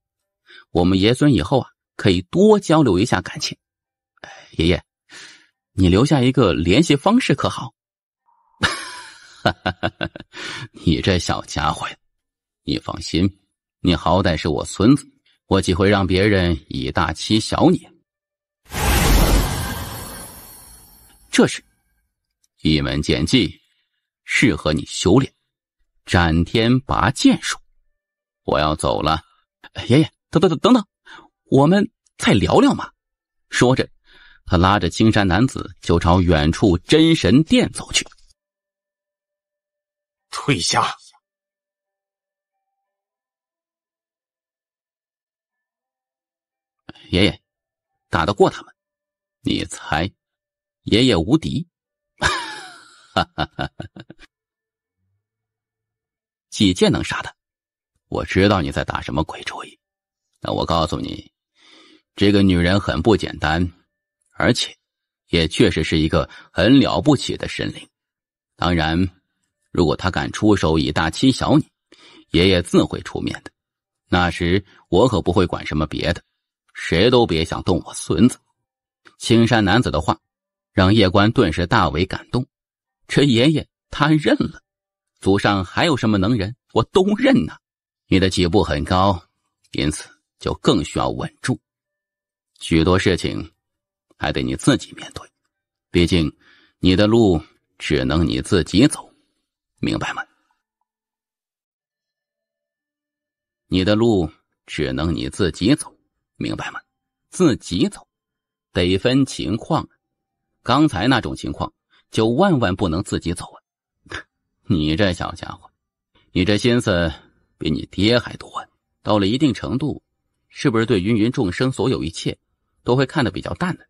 我们爷孙以后啊，可以多交流一下感情。爷爷，你留下一个联系方式可好？你这小家伙呀，你放心，你好歹是我孙子，我岂会让别人以大欺小你？这时一门剑技适合你修炼，斩天拔剑术。我要走了。爷爷，等，我们再聊聊嘛。说着他拉着青山男子就朝远处真神殿走去。退下！爷爷，打得过他们？你猜？爷爷无敌。几剑能杀他？我知道你在打什么鬼主意，但我告诉你，这个女人很不简单，而且也确实是一个很了不起的神灵。当然，如果她敢出手以大欺小你，爷爷自会出面的。那时我可不会管什么别的，谁都别想动我孙子。青山男子的话让叶关顿时大为感动，这爷爷他认了，祖上还有什么能忍，我都认呐。你的起步很高，因此就更需要稳住，许多事情还得你自己面对，毕竟你的路只能你自己走，明白吗？你的路只能你自己走，明白吗？自己走得分情况，刚才那种情况就万万不能自己走啊！你这小家伙，你这心思比你爹还多啊！到了一定程度，是不是对芸芸众生所有一切都会看得比较淡呢？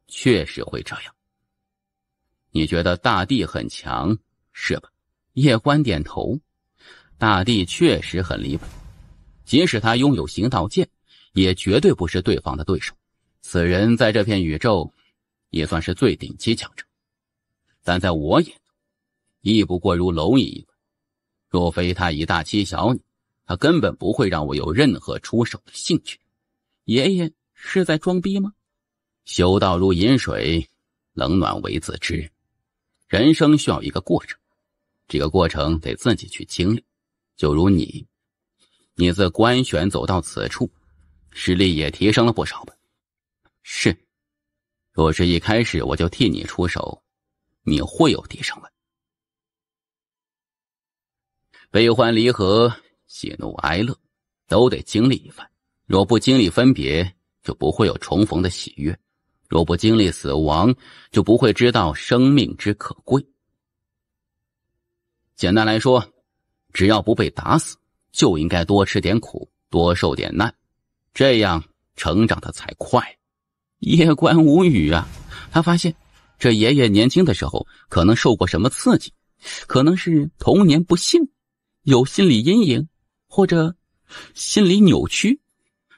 确实会这样。你觉得大地很强是吧？叶关点头，大地确实很离谱，即使他拥有行道剑，也绝对不是对方的对手。此人在这片宇宙也算是最顶级强者，但在我眼中亦不过如蝼蚁一般，若非他以大欺小你，他根本不会让我有任何出手的兴趣。爷爷是在装逼吗？修道如饮水，冷暖为自知。人生需要一个过程，这个过程得自己去经历。就如你自官选走到此处，实力也提升了不少吧？是，若是一开始我就替你出手，你会有提升吗？悲欢离合，喜怒哀乐，都得经历一番。若不经历分别，就不会有重逢的喜悦；若不经历死亡，就不会知道生命之可贵。简单来说，只要不被打死，就应该多吃点苦，多受点难，这样成长的才快。叶关无语啊，他发现这爷爷年轻的时候可能受过什么刺激，可能是童年不幸，有心理阴影，或者心理扭曲，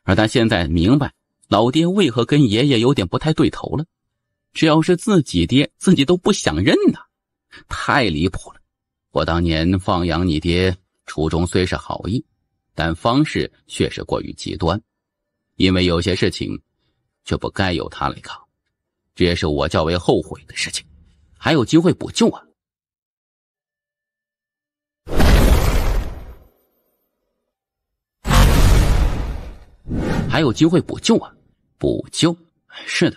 而他现在明白老爹为何跟爷爷有点不太对头了。只要是自己爹，自己都不想认呐，太离谱了。我当年放养你爹，初衷虽是好意，但方式却是过于极端，因为有些事情却不该由他来扛，这也是我较为后悔的事情。还有机会补救啊！还有机会补救啊！补救？是的，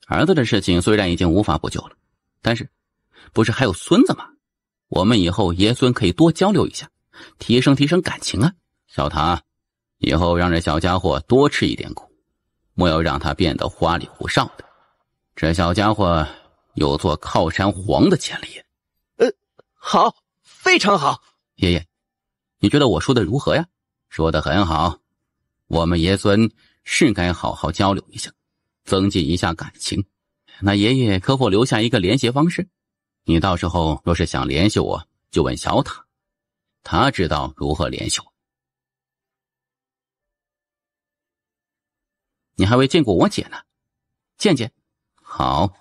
儿子的事情虽然已经无法补救了，但是不是还有孙子吗？我们以后爷孙可以多交流一下，提升感情啊！小唐，以后让这小家伙多吃一点苦，莫要让他变得花里胡哨的。这小家伙有做靠山皇的潜力。好，非常好。爷爷，你觉得我说的如何呀？说得很好，我们爷孙是该好好交流一下，增进一下感情。那爷爷可否留下一个联系方式？你到时候若是想联系我，就问小塔，他知道如何联系我。你还未见过我姐呢，见见。好。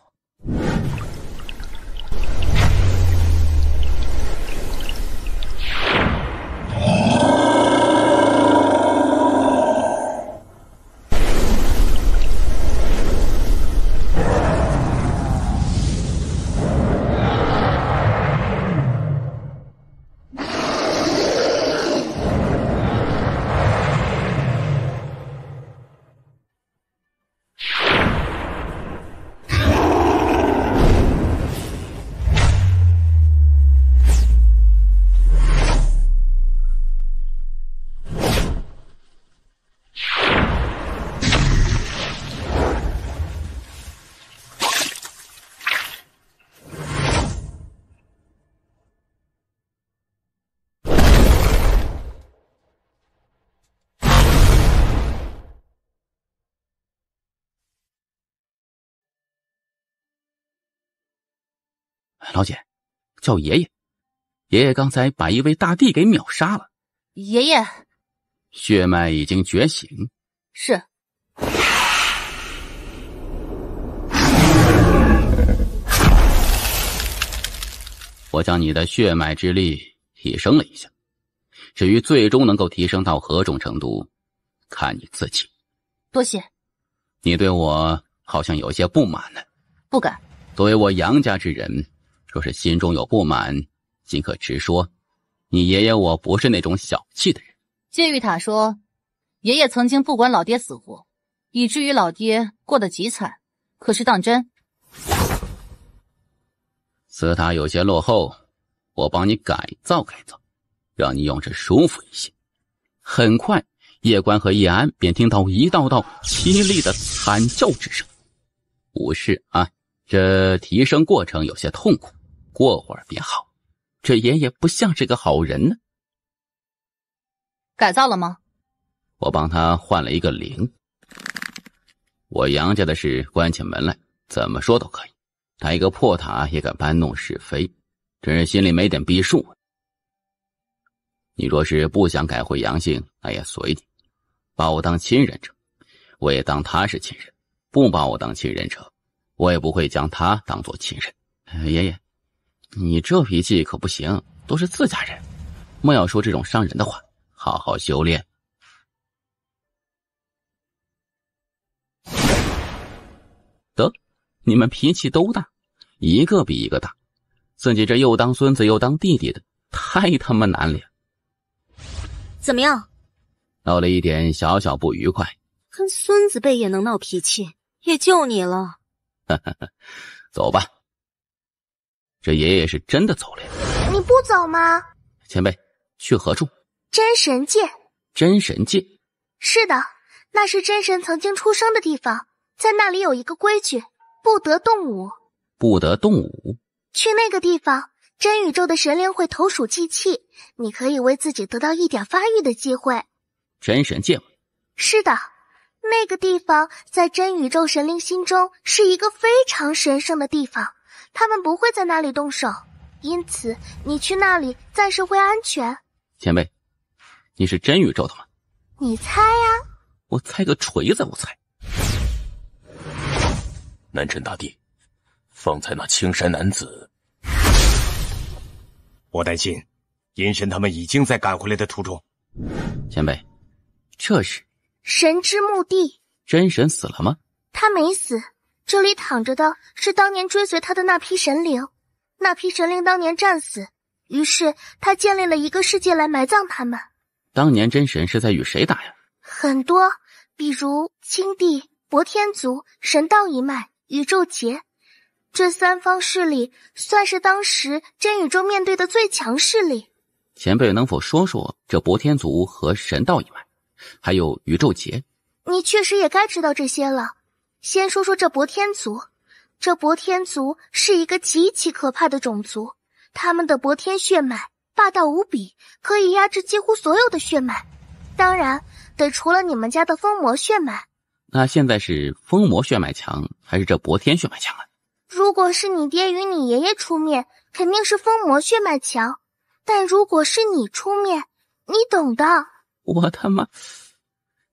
老姐，叫爷爷。爷爷刚才把一位大帝给秒杀了。爷爷，血脉已经觉醒。是。我将你的血脉之力提升了一下，至于最终能够提升到何种程度，看你自己。多谢。你对我好像有些不满呢。不敢。作为我杨家之人，若是心中有不满，尽可直说。你爷爷我不是那种小气的人。借玉塔说，爷爷曾经不管老爹死活，以至于老爹过得极惨。可是当真？此塔有些落后，我帮你改造改造，让你用着舒服一些。很快，叶关和叶安便听到一道道凄厉的惨叫之声。不是啊，这提升过程有些痛苦，过会儿便好。这爷爷不像是个好人呢。改造了吗？我帮他换了一个铃。我杨家的事关起门来，怎么说都可以。他一个破塔也敢搬弄是非，真是心里没点逼数啊。你若是不想改回阳性，那也随你。把我当亲人者，我也当他是亲人；不把我当亲人者，我也不会将他当作亲人。爷爷，你这脾气可不行，都是自家人，莫要说这种伤人的话，好好修炼。得，你们脾气都大，一个比一个大，自己这又当孙子又当弟弟的，太他妈难了。怎么样？闹了一点小小不愉快。跟孙子辈也能闹脾气，也就你了。走吧。这爷爷是真的走了。你不走吗？前辈，去何处？真神界。真神界？是的，那是真神曾经出生的地方，在那里有一个规矩，不得动武。不得动武？去那个地方，真宇宙的神灵会投鼠忌器，你可以为自己得到一点发育的机会。真神界吗？是的，那个地方在真宇宙神灵心中是一个非常神圣的地方，他们不会在那里动手，因此你去那里暂时会安全。前辈，你是真宇宙的吗？你猜呀？我猜个锤子，我猜。南辰大帝，方才那青衫男子，我担心阴神他们已经在赶回来的途中。前辈，这是神之墓地。真神死了吗？他没死，这里躺着的是当年追随他的那批神灵，那批神灵当年战死，于是他建立了一个世界来埋葬他们。当年真神是在与谁打呀？很多，比如青帝、博天族、神道一脉、宇宙劫，这三方势力算是当时真宇宙面对的最强势力。前辈能否说说这博天族和神道一脉，还有宇宙劫？你确实也该知道这些了。先说说这博天族，这博天族是一个极其可怕的种族，他们的博天血脉霸道无比，可以压制几乎所有的血脉，当然得除了你们家的风魔血脉。那现在是风魔血脉强，还是这博天血脉强啊？如果是你爹与你爷爷出面，肯定是风魔血脉强，但如果是你出面，你懂的。我他妈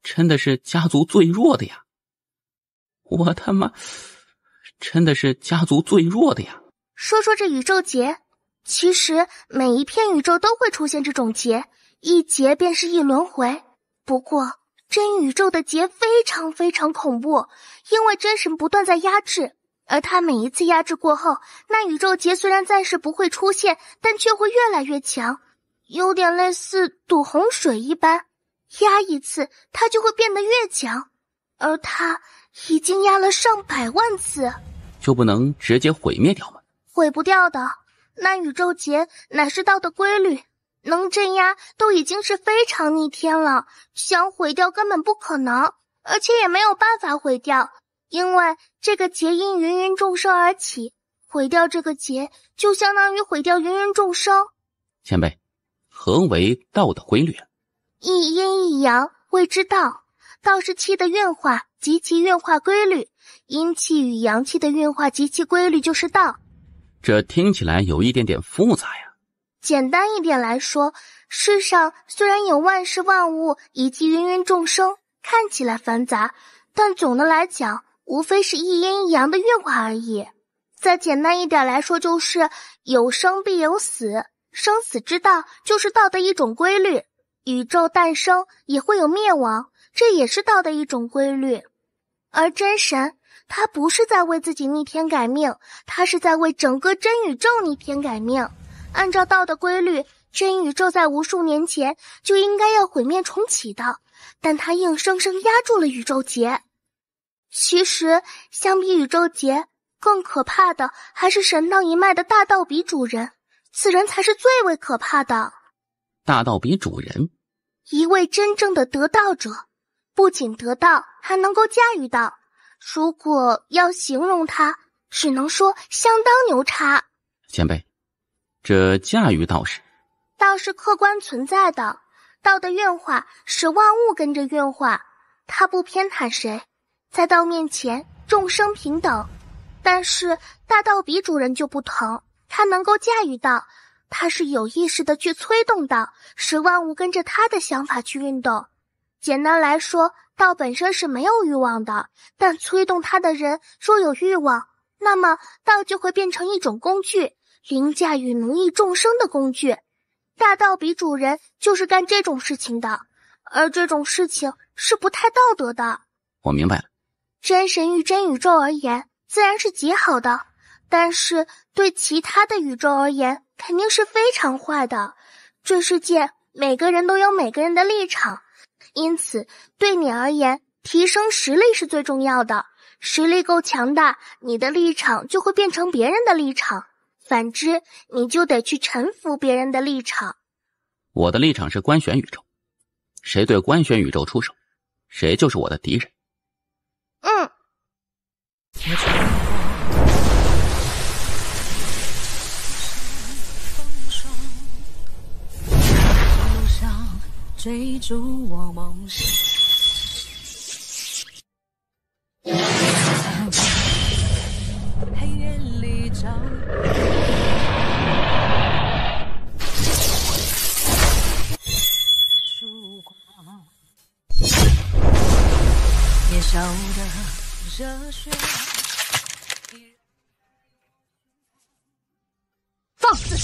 真的是家族最弱的呀！我他妈真的是家族最弱的呀！说说这宇宙劫，其实每一片宇宙都会出现这种劫，一劫便是一轮回。不过真宇宙的劫非常非常恐怖，因为真神不断在压制，而他每一次压制过后，那宇宙劫虽然暂时不会出现，但却会越来越强，有点类似堵洪水一般，压一次它就会变得越强，而它已经压了上百万次。就不能直接毁灭掉吗？毁不掉的，那宇宙劫乃是道的规律，能镇压都已经是非常逆天了，想毁掉根本不可能，而且也没有办法毁掉，因为这个劫因芸芸众生而起，毁掉这个劫就相当于毁掉芸芸众生。前辈，何为道的规律啊？一阴一阳谓之道，道是气的运化及其运化规律，阴气与阳气的运化及其规律就是道。这听起来有一点点复杂呀。简单一点来说，世上虽然有万事万物以及芸芸众生，看起来繁杂，但总的来讲无非是一阴一阳的运化而已。再简单一点来说，就是有生必有死，生死之道就是道的一种规律，宇宙诞生也会有灭亡，这也是道的一种规律。而真神，他不是在为自己逆天改命，他是在为整个真宇宙逆天改命。按照道的规律，真宇宙在无数年前就应该要毁灭重启的，但他硬生生压住了宇宙劫。其实相比宇宙劫，更可怕的还是神道一脉的大道比主人，此人才是最为可怕的。大道比主人，一位真正的得道者，不仅得道，还能够驾驭道。如果要形容他，只能说相当牛叉。前辈，这驾驭道是？道是客观存在的，道的运化使万物跟着运化，他不偏袒谁，在道面前众生平等。但是大道比主人就不同，他能够驾驭道，他是有意识的去催动道，使万物跟着他的想法去运动。简单来说，道本身是没有欲望的，但催动他的人若有欲望，那么道就会变成一种工具，凌驾于奴役众生的工具。大道比主人就是干这种事情的，而这种事情是不太道德的。我明白了。真神与真宇宙而言自然是极好的，但是对其他的宇宙而言肯定是非常坏的。这世界每个人都有每个人的立场，因此对你而言，提升实力是最重要的。实力够强大，你的立场就会变成别人的立场，反之你就得去臣服别人的立场。我的立场是官选宇宙，谁对官选宇宙出手，谁就是我的敌人。追逐我梦想，黑夜里照曙光，年少的热血。放肆！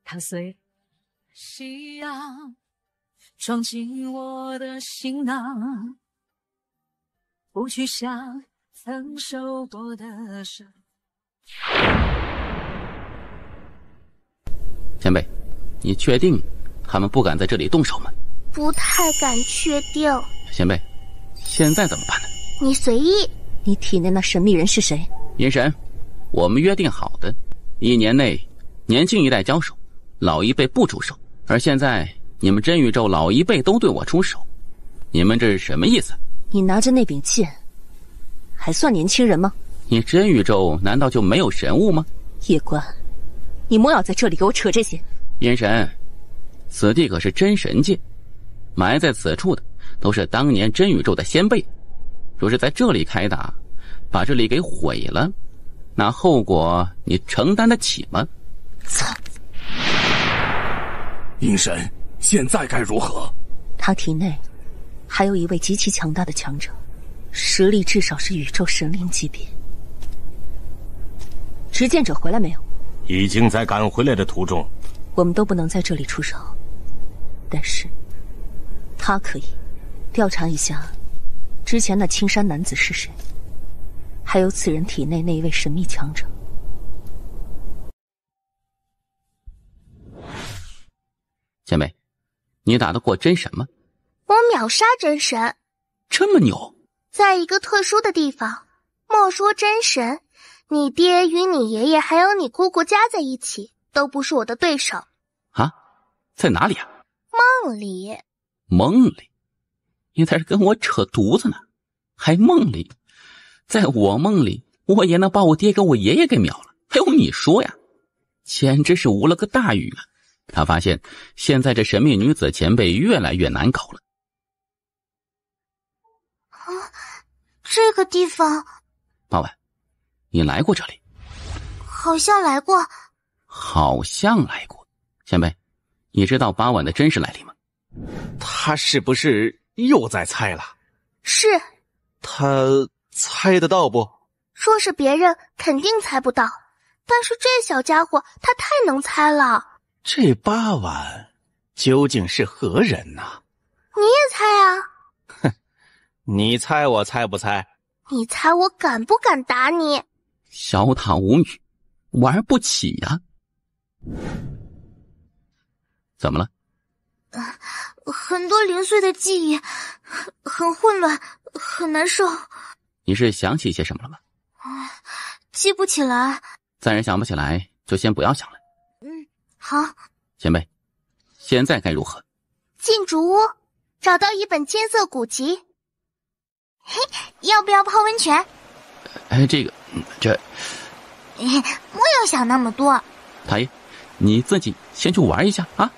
踏碎夕阳，装进我的行囊，不去想曾受过的伤。前辈，你确定他们不敢在这里动手吗？不太敢确定。前辈，现在怎么办呢？你随意。你体内那神秘人是谁？阴神，我们约定好的，1年内年轻一代交手，老一辈不出手。而现在你们真宇宙老一辈都对我出手，你们这是什么意思？你拿着那柄剑，还算年轻人吗？你真宇宙难道就没有神物吗？叶关，你莫要在这里给我扯这些。阴神，此地可是真神界，埋在此处的都是当年真宇宙的先辈。若是在这里开打，把这里给毁了，那后果你承担得起吗？操！阴神，现在该如何？他体内还有一位极其强大的强者，实力至少是宇宙神灵级别。执剑者回来没有？已经在赶回来的途中。我们都不能在这里出手，但是他可以调查一下之前那青山男子是谁，还有此人体内那一位神秘强者。前辈，你打得过真神吗？我秒杀真神。这么牛？在一个特殊的地方，莫说真神，你爹与你爷爷还有你姑姑加在一起都不是我的对手。啊？在哪里啊？梦里。梦里？你在这跟我扯犊子呢？还梦里？在我梦里，我也能把我爹跟我爷爷给秒了，还用你说呀？简直是无了个大雨啊！他发现现在这神秘女子前辈越来越难搞了。这个地方，八万，你来过这里？好像来过。好像来过。前辈，你知道八万的真实来历吗？他是不是又在猜了？是。他猜得到不？若是别人肯定猜不到，但是这小家伙他太能猜了。这8碗究竟是何人呢？你也猜啊？哼，你猜我猜不猜？你猜我敢不敢打你？小塔无语，玩不起呀。怎么了？很多零碎的记忆，很混乱，很难受。你是想起些什么了吗？记不起来。暂时想不起来，就先不要想了。好。前辈，现在该如何？进竹屋，找到一本金色古籍。嘿，要不要泡温泉？不要想那么多。塔一，你自己先去玩一下啊，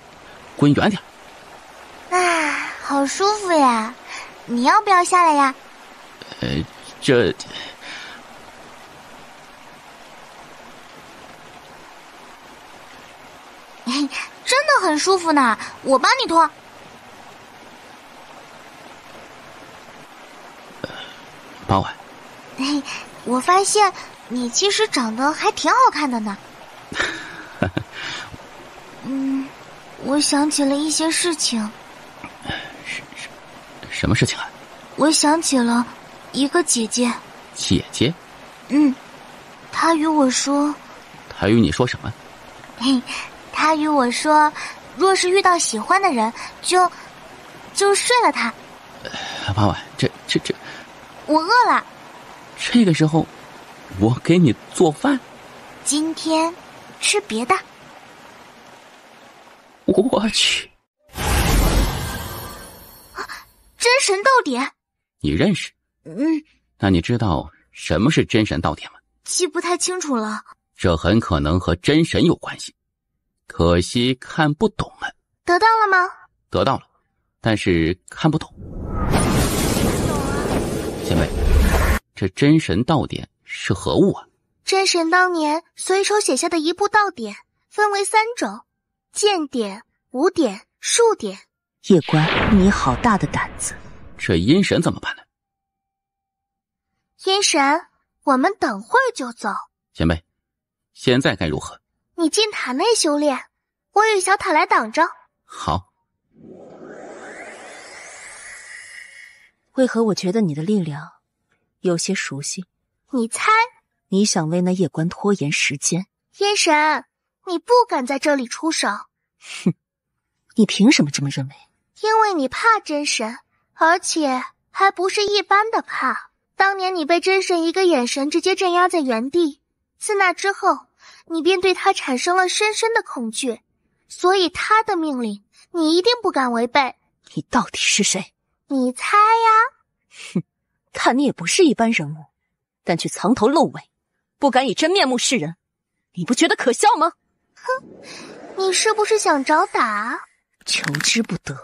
滚远点。好舒服呀！你要不要下来呀？真的很舒服呢，我帮你脱。八晚，我发现你其实长得还挺好看的呢。我想起了一些事情。什么事情啊？我想起了一个姐姐。姐姐？她与我说。她与你说什么？她与我说，若是遇到喜欢的人，就睡了他。八晚，这，我饿了。这个时候，我给你做饭。今天吃别的。我去！真神到点，你认识？那你知道什么是真神到点吗？记不太清楚了。这很可能和真神有关系，可惜看不懂啊。得到了吗？得到了，但是看不懂。前辈，这真神到点是何物啊？真神当年随手写下的一部道典，分为3种：剑典、武典、术典。叶关，你好大的胆子！这阴神怎么办呢？阴神，我们等会儿就走。前辈，现在该如何？你进塔内修炼，我与小塔来挡着。好。为何我觉得你的力量有些熟悉？你猜？你想为那叶关拖延时间？阴神，你不敢在这里出手。哼，你凭什么这么认为？因为你怕真神，而且还不是一般的怕。当年你被真神一个眼神直接镇压在原地，自那之后，你便对他产生了深深的恐惧，所以他的命令你一定不敢违背。你到底是谁？你猜呀？哼，看你也不是一般人物，但却藏头露尾，不敢以真面目示人，你不觉得可笑吗？哼，你是不是想找打？求之不得。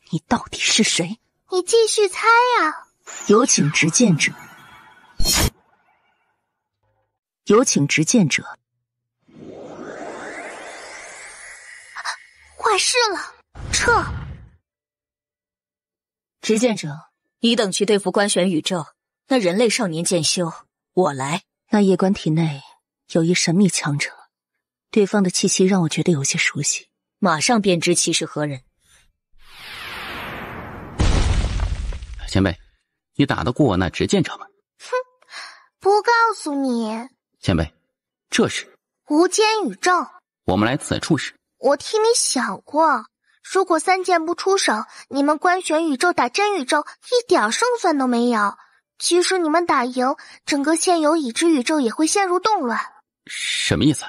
你到底是谁？你继续猜呀。有请执剑者。有请执剑者。坏事了，撤！执剑者，你等去对付关玄宇宙，那人类少年剑修，我来。那叶关体内有一神秘强者，对方的气息让我觉得有些熟悉，马上便知其是何人。前辈，你打得过那执剑者吗？哼，不告诉你。前辈，这是无间宇宙。我们来此处时，我替你想过，如果3剑不出手，你们关玄宇宙打真宇宙一点胜算都没有。即使你们打赢，整个现有已知宇宙也会陷入动乱。什么意思？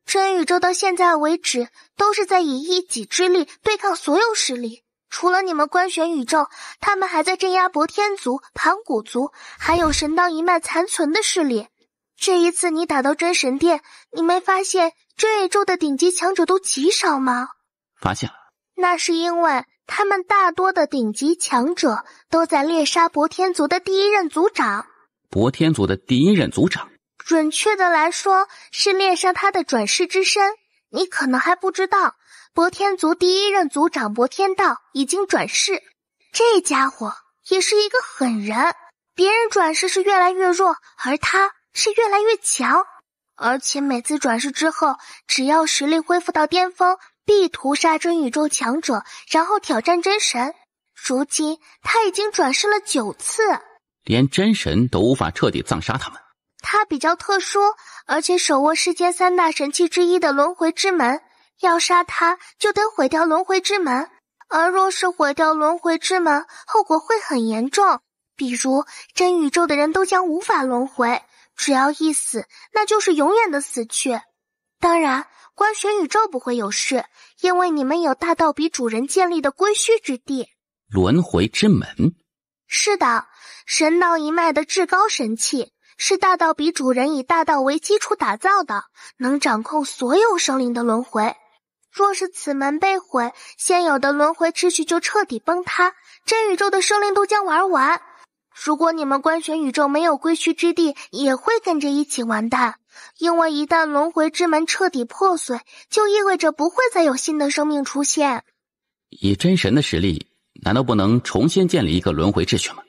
真宇宙到现在为止都是在以一己之力对抗所有势力，除了你们关玄宇宙，他们还在镇压博天族、盘古族，还有神道一脉残存的势力。这一次你打到真神殿，你没发现真宇宙的顶级强者都极少吗？发现了。那是因为他们大多的顶级强者都在猎杀博天族的第1任族长。博天族的第1任族长？准确的来说，是猎杀他的转世之身。你可能还不知道，博天族第1任族长博天道已经转世。这家伙也是一个狠人。别人转世是越来越弱，而他是越来越强。而且每次转世之后，只要实力恢复到巅峰，必屠杀真宇宙强者，然后挑战真神。如今他已经转世了9次，连真神都无法彻底葬杀他们。他比较特殊，而且手握世间3大神器之一的轮回之门，要杀他就得毁掉轮回之门。而若是毁掉轮回之门，后果会很严重，比如真宇宙的人都将无法轮回，只要一死，那就是永远的死去。当然，观玄宇宙不会有事，因为你们有大道比主人建立的归墟之地。轮回之门？是的，神道一脉的至高神器，是大道比主人以大道为基础打造的，能掌控所有生灵的轮回。若是此门被毁，现有的轮回秩序就彻底崩塌，真宇宙的生灵都将玩完。如果你们观玄宇宙没有归墟之地，也会跟着一起完蛋。因为一旦轮回之门彻底破碎，就意味着不会再有新的生命出现。以真神的实力，难道不能重新建立一个轮回秩序吗？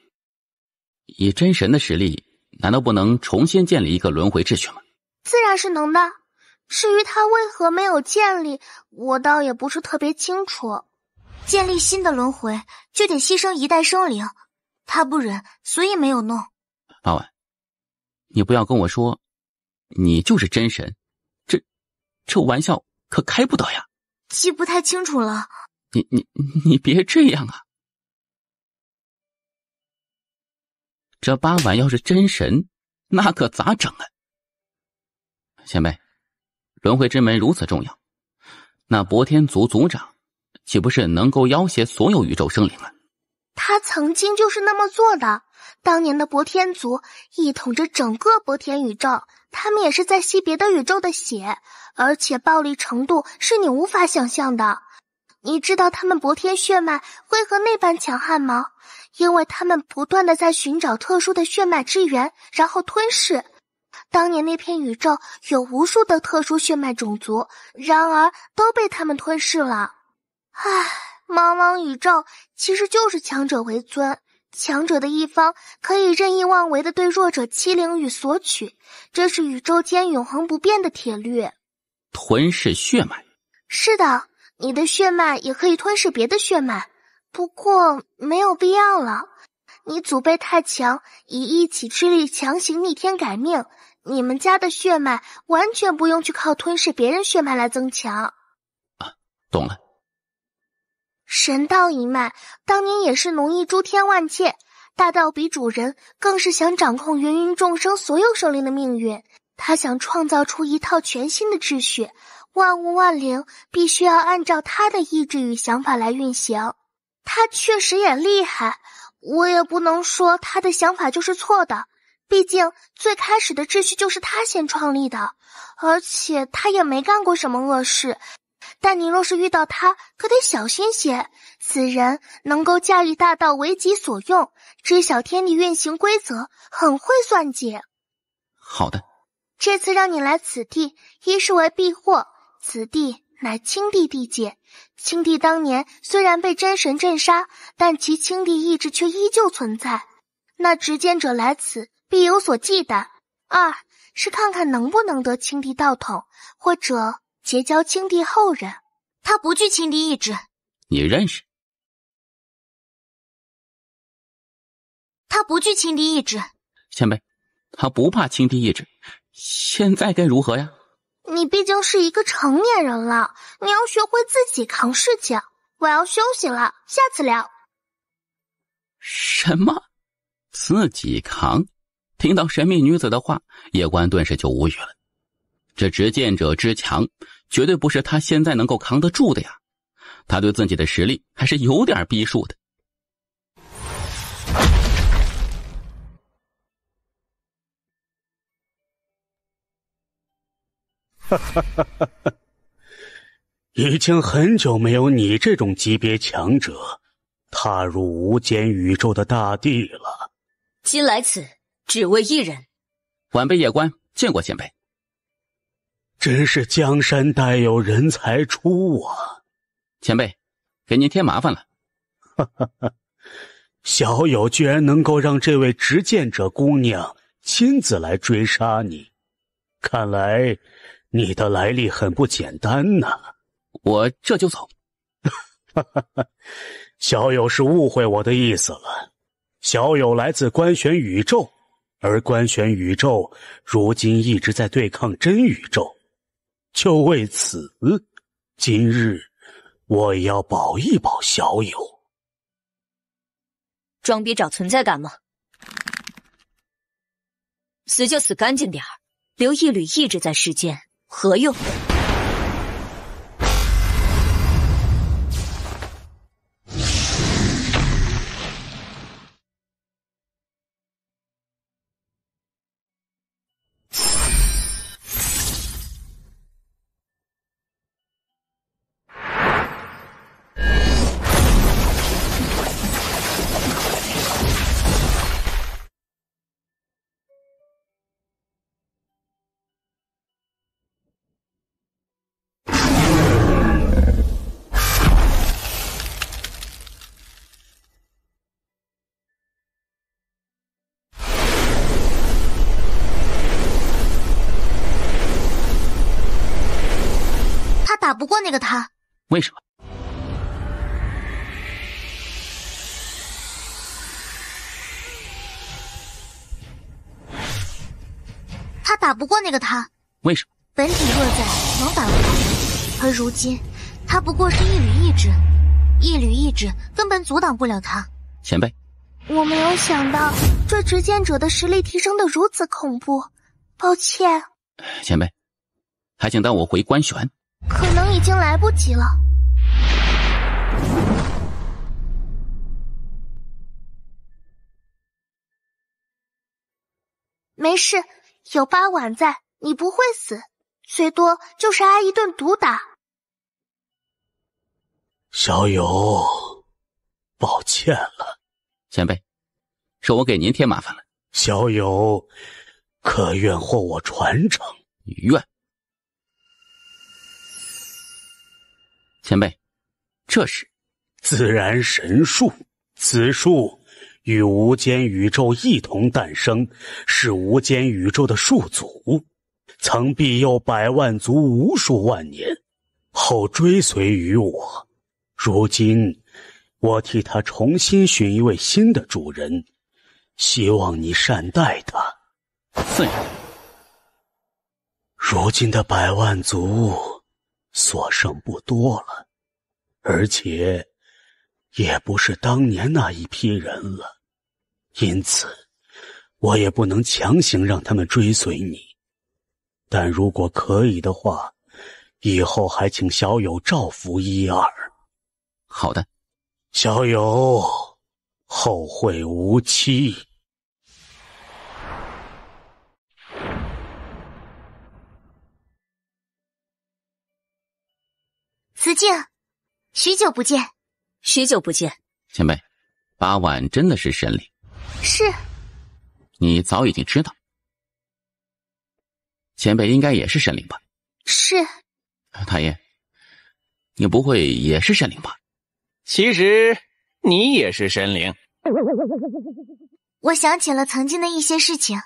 以真神的实力，难道不能重新建立一个轮回秩序吗？自然是能的。至于他为何没有建立，我倒也不是特别清楚。建立新的轮回，就得牺牲一代生灵，他不忍，所以没有弄。阿婉，你不要跟我说你就是真神，这玩笑可开不得呀。记不太清楚了。你别这样啊。这八婉要是真神，那可咋整啊？前辈，轮回之门如此重要，那博天族族长岂不是能够要挟所有宇宙生灵啊？他曾经就是那么做的。当年的博天族一统着整个博天宇宙，他们也是在吸别的宇宙的血，而且暴力程度是你无法想象的。你知道他们博天血脉为何那般强悍吗？因为他们不断的在寻找特殊的血脉之源，然后吞噬。当年那片宇宙有无数的特殊血脉种族，然而都被他们吞噬了。唉，茫茫宇宙其实就是强者为尊，强者的一方可以任意妄为的对弱者欺凌与索取，这是宇宙间永恒不变的铁律。吞噬血脉？是的，你的血脉也可以吞噬别的血脉，不过没有必要了。你祖辈太强，以一己之力强行逆天改命，你们家的血脉完全不用去靠吞噬别人血脉来增强。懂了。神道一脉当年也是奴役诸天万界，大道比主人更是想掌控芸芸众生所有生灵的命运。他想创造出一套全新的秩序，万物万灵必须要按照他的意志与想法来运行。他确实也厉害，我也不能说他的想法就是错的，毕竟最开始的秩序就是他先创立的，而且他也没干过什么恶事。但你若是遇到他，可得小心些。此人能够驾驭大道为己所用，知晓天地运行规则，很会算计。好的。这次让你来此地，一是为避祸，此地乃青帝地界。青帝当年虽然被真神镇杀，但其青帝意志却依旧存在。那执剑者来此，必有所忌惮。二是看看能不能得青帝道统，或者结交青帝后人。他不惧青帝意志。你认识？他不惧青帝意志。前辈，他不怕青帝意志，现在该如何呀？你毕竟是一个成年人了，你要学会自己扛事情。我要休息了，下次聊。什么？自己扛？听到神秘女子的话，叶关顿时就无语了。这执剑者之强，绝对不是他现在能够扛得住的呀。他对自己的实力还是有点逼数的。哈哈哈哈哈！已经很久没有你这种级别强者踏入无间宇宙的大地了。今来此，只为一人。晚辈叶关见过前辈。真是江山代有人才出啊！前辈，给您添麻烦了。哈哈哈，小友居然能够让这位执剑者姑娘亲自来追杀你，看来你的来历很不简单呐。我这就走。小友是误会我的意思了。小友来自官玄宇宙，而官玄宇宙如今一直在对抗真宇宙，就为此，今日我也要保一保小友。装逼找存在感吗？死就死干净点儿，留一缕意志在世间，何用？打不过那个他。为什么？他打不过那个他。为什么？本体若在，能打过他，而如今他不过是一缕意志，一缕意志根本阻挡不了他。前辈，我没有想到这执剑者的实力提升得如此恐怖，抱歉。前辈，还请带我回关玄。可能已经来不及了。没事，有八碗在，你不会死，最多就是挨一顿毒打。小友，抱歉了。前辈，是我给您添麻烦了。小友，可愿获我传承？愿。前辈，这是自然神树，此树与无间宇宙一同诞生，是无间宇宙的树祖，曾庇佑百万族无数万年，后追随于我。如今我替他重新寻一位新的主人，希望你善待他。是。如今的百万族所剩不多了，而且也不是当年那一批人了，因此我也不能强行让他们追随你。但如果可以的话，以后还请小友照拂一二。好的，小友后会无期。慈静，许久不见。许久不见。前辈，八碗真的是神灵？是。你早已经知道。前辈应该也是神灵吧？是。太爷，你不会也是神灵吧？其实你也是神灵。我想起了曾经的一些事情。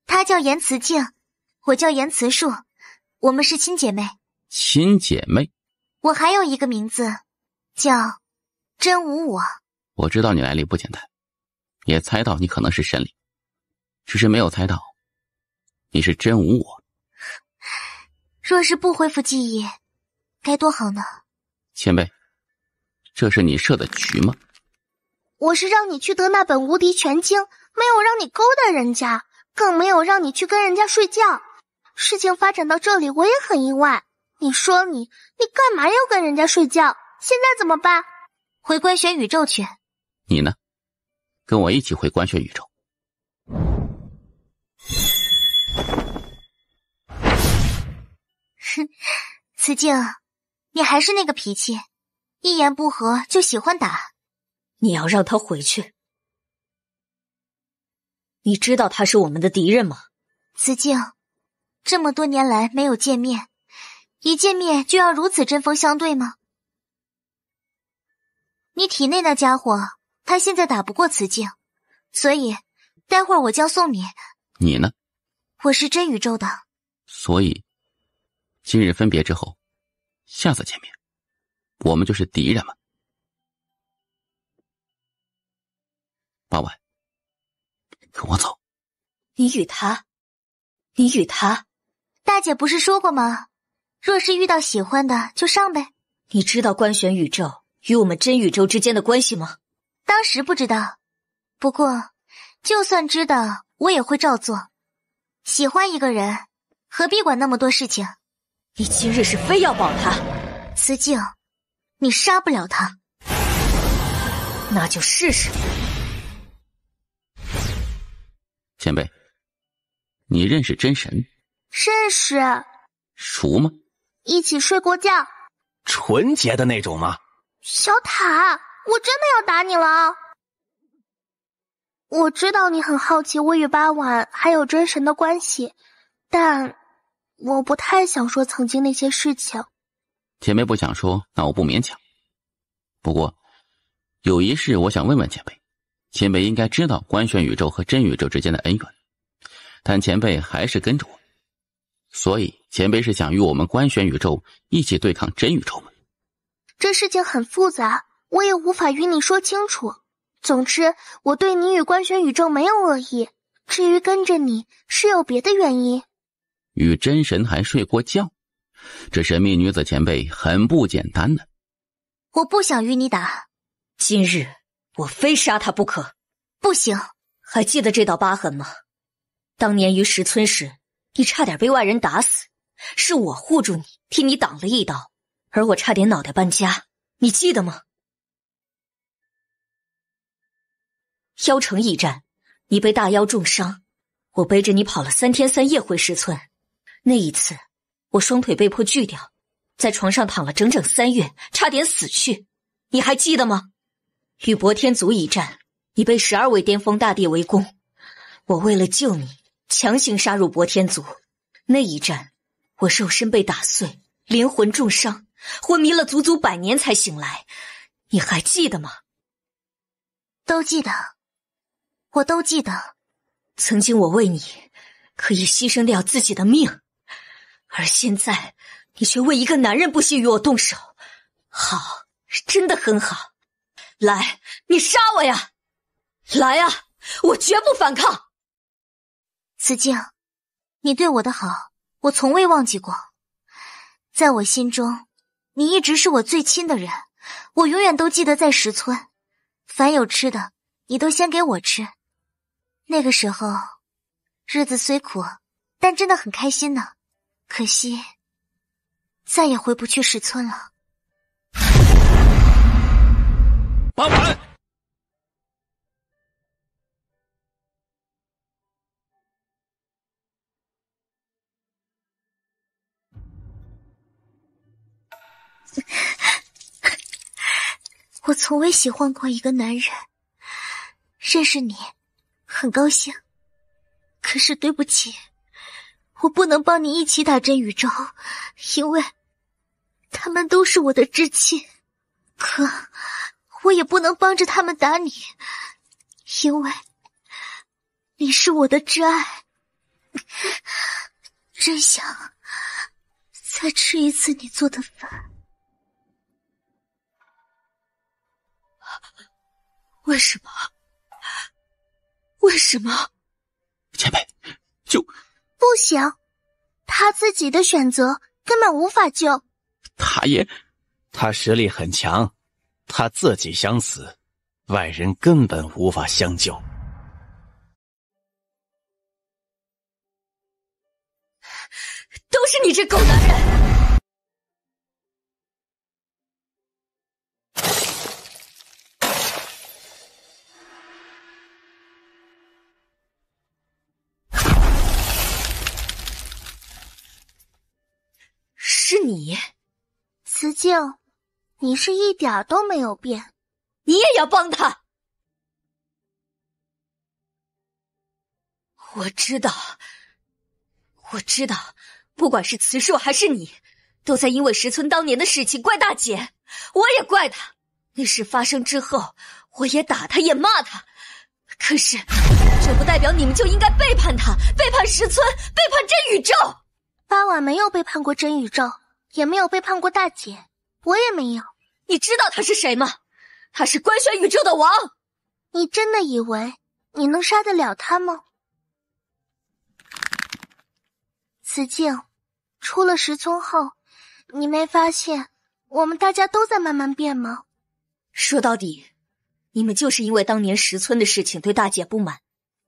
她叫严慈静，我叫严慈树，我们是亲姐妹。亲姐妹？我还有一个名字，叫真无我。我知道你来历不简单，也猜到你可能是神灵，只是没有猜到你是真无我。若是不恢复记忆，该多好呢。前辈，这是你设的局吗？我是让你去得那本无敌全经，没有让你勾搭人家，更没有让你去跟人家睡觉。事情发展到这里，我也很意外。你说你干嘛要跟人家睡觉？现在怎么办？回关玄宇宙去。你呢？跟我一起回关玄宇宙。哼，慈静，你还是那个脾气，一言不合就喜欢打。你要让他回去。你知道他是我们的敌人吗？慈静，这么多年来没有见面，一见面就要如此针锋相对吗？你体内那家伙他现在打不过慈静，所以待会儿我将送你。你呢？我是真宇宙的。所以，今日分别之后，下次见面，我们就是敌人吗？八万，跟我走。你与他，大姐不是说过吗？若是遇到喜欢的，就上呗。你知道官选宇宙与我们真宇宙之间的关系吗？当时不知道，不过就算知道，我也会照做。喜欢一个人，何必管那么多事情？你今日是非要保他？慈静，你杀不了他。那就试试。前辈，你认识真神？认识。熟吗？一起睡过觉。纯洁的那种吗？小塔，我真的要打你了。我知道你很好奇我与八婉还有真神的关系，但我不太想说曾经那些事情。前辈不想说，那我不勉强。不过，有一事我想问问前辈，前辈应该知道官选宇宙和真宇宙之间的恩怨，但前辈还是跟着我，所以前辈是想与我们官选宇宙一起对抗真宇宙吗？这事情很复杂，我也无法与你说清楚。总之，我对你与官选宇宙没有恶意，至于跟着你是有别的原因。与真神还睡过觉，这神秘女子前辈很不简单呢。我不想与你打，今日我非杀他不可。不行。还记得这道疤痕吗？当年于石村时，你差点被外人打死，是我护住你，替你挡了一刀，而我差点脑袋搬家，你记得吗？妖城驿站，你被大妖重伤，我背着你跑了3天3夜回石村。那一次，我双腿被迫锯掉，在床上躺了整整3月，差点死去，你还记得吗？与博天族一战，你被12位巅峰大帝围攻，我为了救你，强行杀入博天族。那一战，我肉身被打碎，灵魂重伤，昏迷了足足100年才醒来，你还记得吗？都记得，我都记得。曾经我为你可以牺牲掉自己的命，而现在你却为一个男人不惜与我动手。好，真的很好。来，你杀我呀！来啊，我绝不反抗。慈静，你对我的好，我从未忘记过。在我心中，你一直是我最亲的人，我永远都记得在石村，凡有吃的，你都先给我吃。那个时候，日子虽苦，但真的很开心呢。可惜，再也回不去石村了。八婉，我从未喜欢过一个男人，认识你，很高兴。可是对不起，我不能帮你一起打真宇宙，因为他们都是我的至亲。可我也不能帮着他们打你，因为你是我的挚爱。真想再吃一次你做的饭。为什么？为什么？前辈，就不行，他自己的选择根本无法救。他实力很强，他自己想死，外人根本无法相救。都是你这狗男人！是你，慈静，你是一点都没有变，你也要帮他。我知道，不管是慈硕还是你，都在因为石村当年的事情怪大姐，我也怪他。那事发生之后，我也打他，也骂他。可是，这不代表你们就应该背叛他，背叛石村，背叛真宇宙。八婉没有背叛过真宇宙，也没有背叛过大姐，我也没有。你知道他是谁吗？他是官选宇宙的王。你真的以为你能杀得了他吗？子静，出了石村后，你没发现我们大家都在慢慢变吗？说到底，你们就是因为当年石村的事情对大姐不满，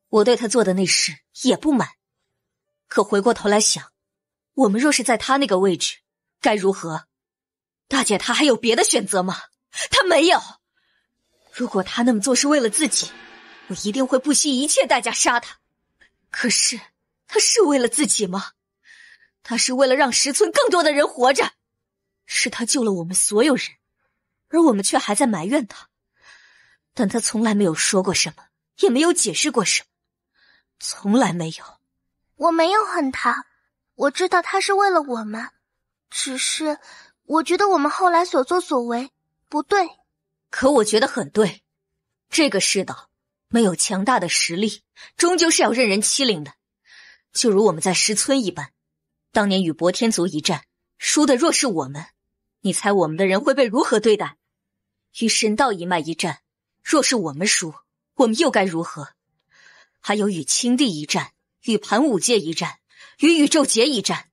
我对她做的那事也不满。可回过头来想，我们若是在她那个位置，该如何？大姐她还有别的选择吗？她没有。如果她那么做是为了自己，我一定会不惜一切代价杀她。可是，她是为了自己吗？她是为了让石村更多的人活着。是她救了我们所有人，而我们却还在埋怨她。但她从来没有说过什么，也没有解释过什么，从来没有。我没有恨她，我知道她是为了我们，只是我觉得我们后来所作所为不对。可我觉得很对。这个世道没有强大的实力，终究是要任人欺凌的。就如我们在石村一般，当年与博天族一战，输的若是我们，你猜我们的人会被如何对待？与神道一脉一战，若是我们输，我们又该如何？还有与青帝一战，与盘武界一战，与宇宙劫一战。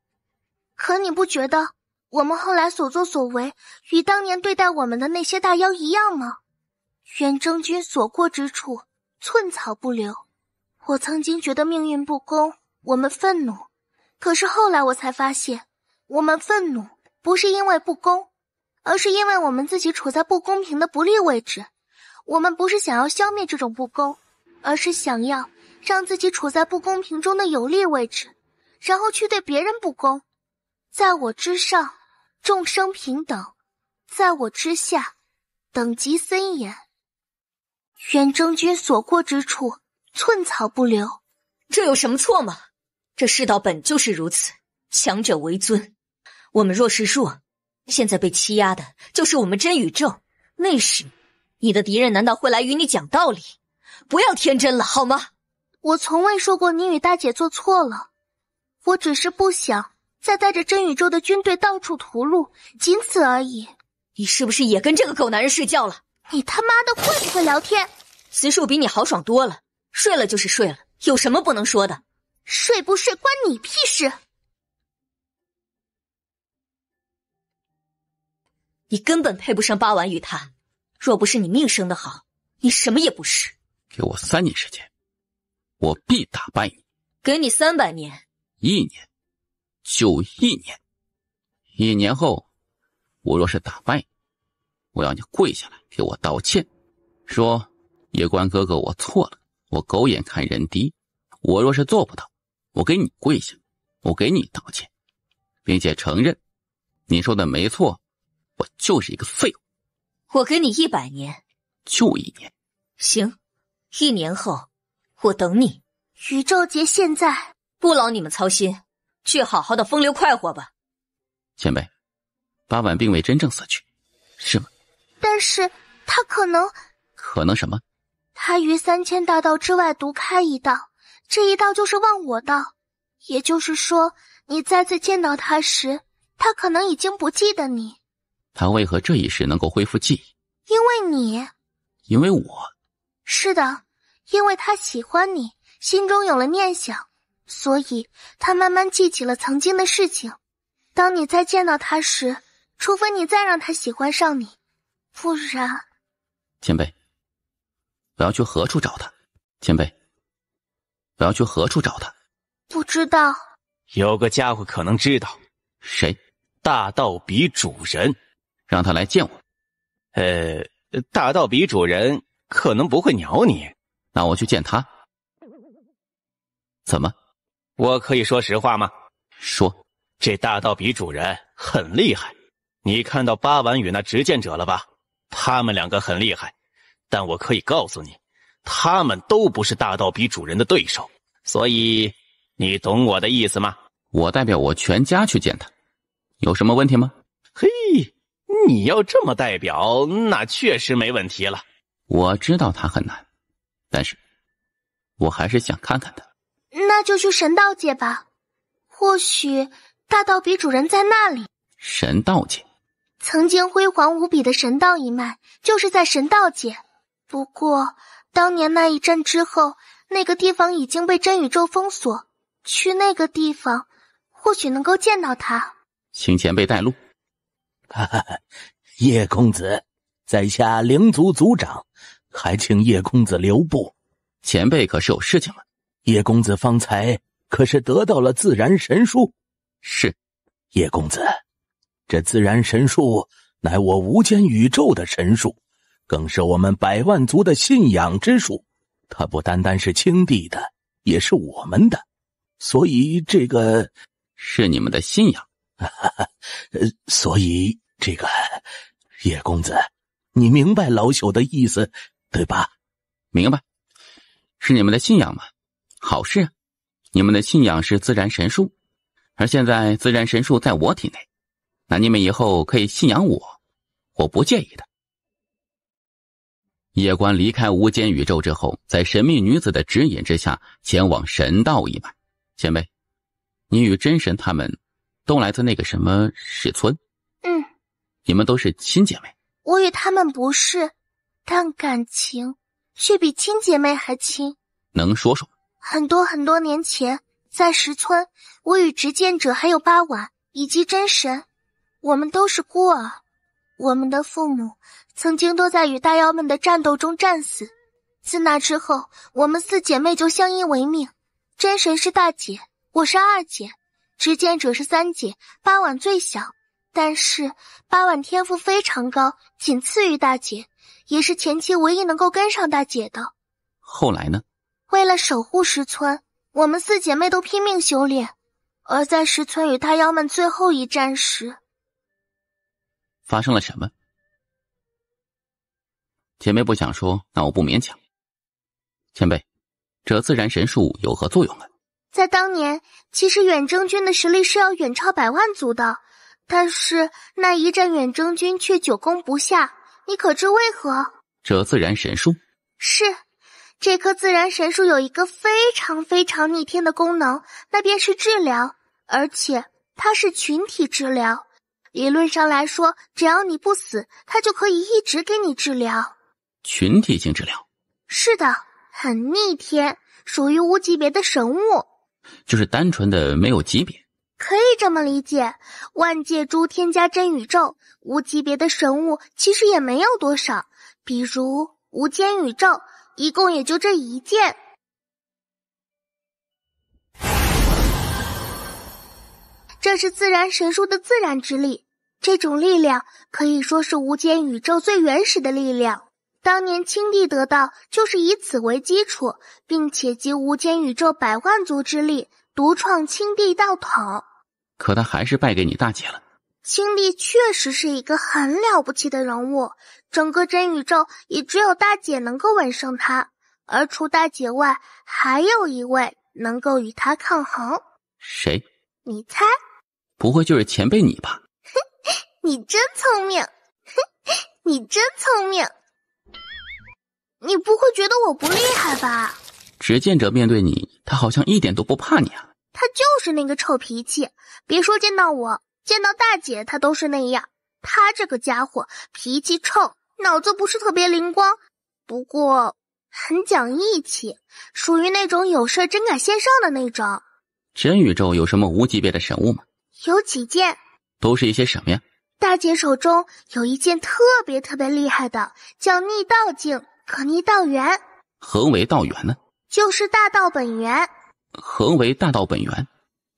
可你不觉得我们后来所作所为与当年对待我们的那些大妖一样吗？远征军所过之处，寸草不留。我曾经觉得命运不公，我们愤怒，可是后来我才发现，我们愤怒不是因为不公，而是因为我们自己处在不公平的不利位置。我们不是想要消灭这种不公，而是想要让自己处在不公平中的有利位置，然后去对别人不公。在我之上，众生平等；在我之下，等级森严。远征军所过之处，寸草不留。这有什么错吗？这世道本就是如此，强者为尊。我们若是弱，现在被欺压的就是我们真宇宙。那时，你的敌人难道会来与你讲道理？不要天真了，好吗？我从未说过你与大姐做错了，我只是不想再带着真宇宙的军队到处屠戮，仅此而已。你是不是也跟这个狗男人睡觉了？你他妈的会不会聊天？慈树比你豪爽多了，睡了就是睡了，有什么不能说的？睡不睡关你屁事！你根本配不上八丸与他，若不是你命生的好，你什么也不是。给我3年时间，我必打败你。给你300年，1年，就1年。1年后，我若是打败你，我要你跪下来给我道歉，说夜观哥哥我错了，我狗眼看人低。我若是做不到，我给你跪下，我给你道歉，并且承认你说的没错，我就是一个废物。我给你100年，就1年。行，1年后我等你。宇宙劫现在不劳你们操心，去好好的风流快活吧。前辈，八婉并未真正死去，是吗？但是他可能什么？他于3000大道之外独开一道，这一道就是忘我道。也就是说，你再次见到他时，他可能已经不记得你。他为何这一时能够恢复记忆？因为你。因为我。是的，因为他喜欢你，心中有了念想，所以他慢慢记起了曾经的事情。当你再见到他时，除非你再让他喜欢上你，不然。前辈，我要去何处找他？前辈，我要去何处找他？不知道。有个家伙可能知道。谁？大道比主人。让他来见我。大道比主人可能不会鸟你。那我去见他。怎么？我可以说实话吗？说。这大道比主人很厉害。你看到八丸与那执剑者了吧？他们2个很厉害，但我可以告诉你，他们都不是大道比主人的对手。所以，你懂我的意思吗？我代表我全家去见他，有什么问题吗？嘿，你要这么代表，那确实没问题了。我知道它很难，但是我还是想看看它。那就去神道界吧，或许大道比主人在那里。神道界，曾经辉煌无比的神道一脉就是在神道界，不过当年那一战之后，那个地方已经被真宇宙封锁，去那个地方或许能够见到他。请前辈带路。叶公子，在下灵族族长，还请叶公子留步。前辈可是有事情了？叶公子方才可是得到了自然神术？是。叶公子，这自然神术乃我无间宇宙的神术，更是我们百万族的信仰之术。它不单单是青帝的，也是我们的，所以这个是你们的信仰。所以这个叶公子，你明白老朽的意思对吧？明白，是你们的信仰吗？好事啊，你们的信仰是自然神术，而现在自然神术在我体内，那你们以后可以信仰我，我不介意的。叶关离开无间宇宙之后，在神秘女子的指引之下，前往神道一脉。前辈，你与真神他们都来自那个什么史村？你们都是亲姐妹？我与他们不是，但感情却比亲姐妹还亲。能说说？很多很多年前，在石村，我与执剑者还有八婉以及真神，我们都是孤儿。我们的父母曾经都在与大妖们的战斗中战死，自那之后，我们四姐妹就相依为命。真神是大姐，我是二姐，执剑者是三姐，八婉最小。但是八婉天赋非常高，仅次于大姐，也是前期唯一能够跟上大姐的。后来呢？为了守护石村，我们四姐妹都拼命修炼，而在石村与大妖们最后一战时，发生了什么？前辈不想说，那我不勉强。前辈，这自然神术有何作用啊？在当年，其实远征军的实力是要远超百万族的，但是那一战远征军却久攻不下，你可知为何？这自然神术？是，这颗自然神术有一个非常非常逆天的功能，那便是治疗，而且它是群体治疗。理论上来说，只要你不死，它就可以一直给你治疗。群体性治疗？是的，很逆天，属于无级别的神物。就是单纯的没有级别？可以这么理解，万界诸天加真宇宙，无级别的神物其实也没有多少，比如无间宇宙，一共也就这一件。这是自然神术的自然之力，这种力量可以说是无间宇宙最原始的力量。当年青帝得到就是以此为基础，并且集无间宇宙百万族之力独创青帝道统。可他还是败给你大姐了。青帝确实是一个很了不起的人物，整个真宇宙也只有大姐能够稳胜他，而除大姐外，还有一位能够与他抗衡。谁？你猜？不会就是前辈你吧？你真聪明，你真聪明。你不会觉得我不厉害吧？执剑者面对你，他好像一点都不怕你啊。他就是那个臭脾气，别说见到我，见到大姐他都是那样。他这个家伙脾气臭，脑子不是特别灵光，不过很讲义气，属于那种有事真敢献上的那种。真宇宙有什么无级别的神物吗？有几件。都是一些什么呀？大姐手中有一件特别特别厉害的，叫逆道镜，可逆道元。何为道元呢？就是大道本源。何为大道本源？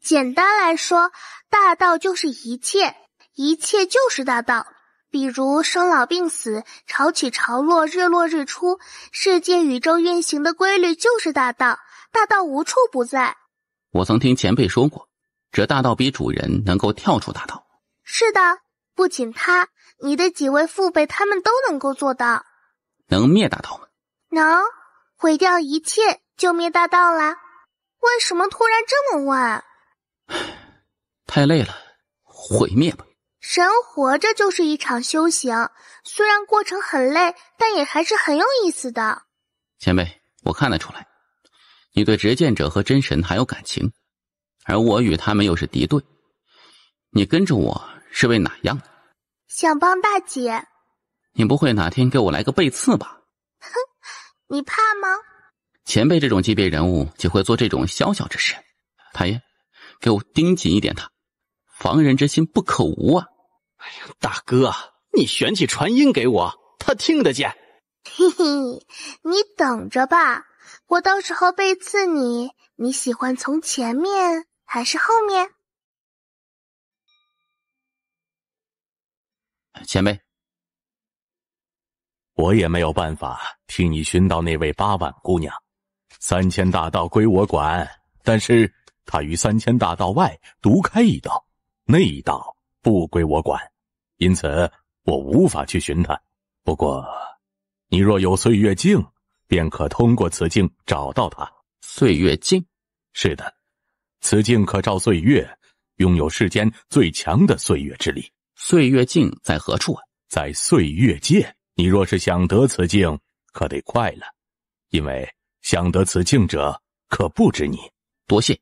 简单来说，大道就是一切，一切就是大道。比如生老病死、潮起潮落、日落日出，世界宇宙运行的规律就是大道，大道无处不在。我曾听前辈说过，这大道比主人能够跳出大道。是的，不仅他，你的几位父辈他们都能够做到。能灭大道吗？能，毁掉一切就灭大道啦。为什么突然这么问？太累了，毁灭吧。人活着就是一场修行，虽然过程很累，但也还是很有意思的。前辈，我看得出来，你对执剑者和真神还有感情，而我与他们又是敌对。你跟着我是为哪样的？想帮大姐。你不会哪天给我来个背刺吧？哼，你怕吗？前辈这种级别人物只会做这种小小之事。太爷，给我盯紧一点他，防人之心不可无啊！哎呀，大哥，你旋起传音给我，他听得见。嘿嘿，你等着吧，我到时候背刺你，你喜欢从前面还是后面？前辈，我也没有办法替你寻到那位8万姑娘，3000大道归我管，但是她于3000大道外独开一道，那一道不归我管，因此我无法去寻她。不过你若有岁月镜，便可通过此镜找到她。岁月镜？是的，此镜可照岁月，拥有世间最强的岁月之力。岁月镜在何处啊？在岁月界。你若是想得此镜，可得快了，因为想得此镜者可不止你。多谢。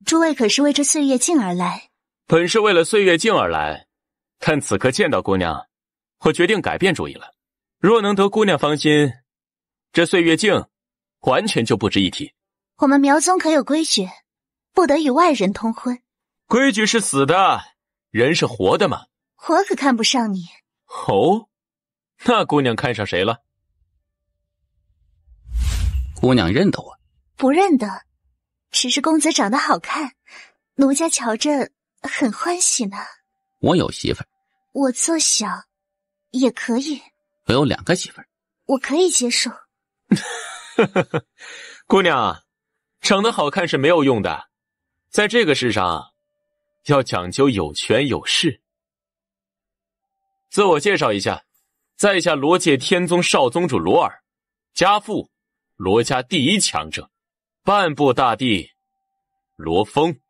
诸位可是为这岁月镜而来？本是为了岁月镜而来，但此刻见到姑娘，我决定改变主意了。若能得姑娘芳心，这岁月镜完全就不值一提。我们苗宗可有规矩，不得与外人通婚。规矩是死的，人是活的嘛。我可看不上你。哦，那姑娘看上谁了？姑娘认得我？不认得，只是公子长得好看，奴家瞧着很欢喜呢。我有媳妇儿。我做小也可以。我有2个媳妇儿。我可以接受。姑娘，长得好看是没有用的，在这个世上要讲究有权有势。自我介绍一下，在下罗界天宗少宗主罗尔，家父罗家第一强者，半步大帝罗峰。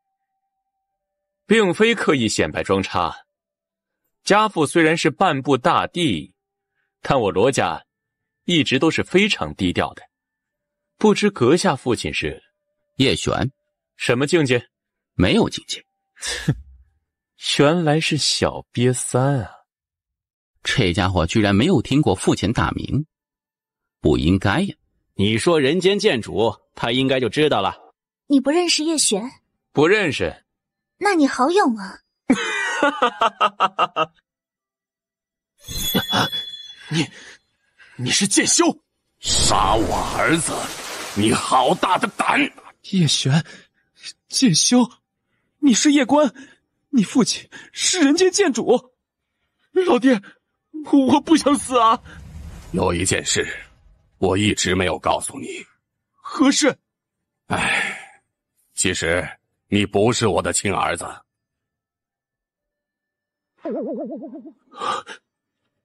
并非刻意显摆装叉，家父虽然是半步大帝，但我罗家一直都是非常低调的。不知阁下父亲是？叶璇。什么境界？没有境界。原来是小瘪三啊！这家伙居然没有听过父亲大名，不应该呀。你说人间剑主，他应该就知道了。你不认识叶璇？不认识。那你好勇啊！你是剑修，杀我儿子，你好大的胆！叶璇，剑修，你是叶关，你父亲是人间剑主。老爹，我不想死啊！有一件事，我一直没有告诉你。何事？唉，其实你不是我的亲儿子。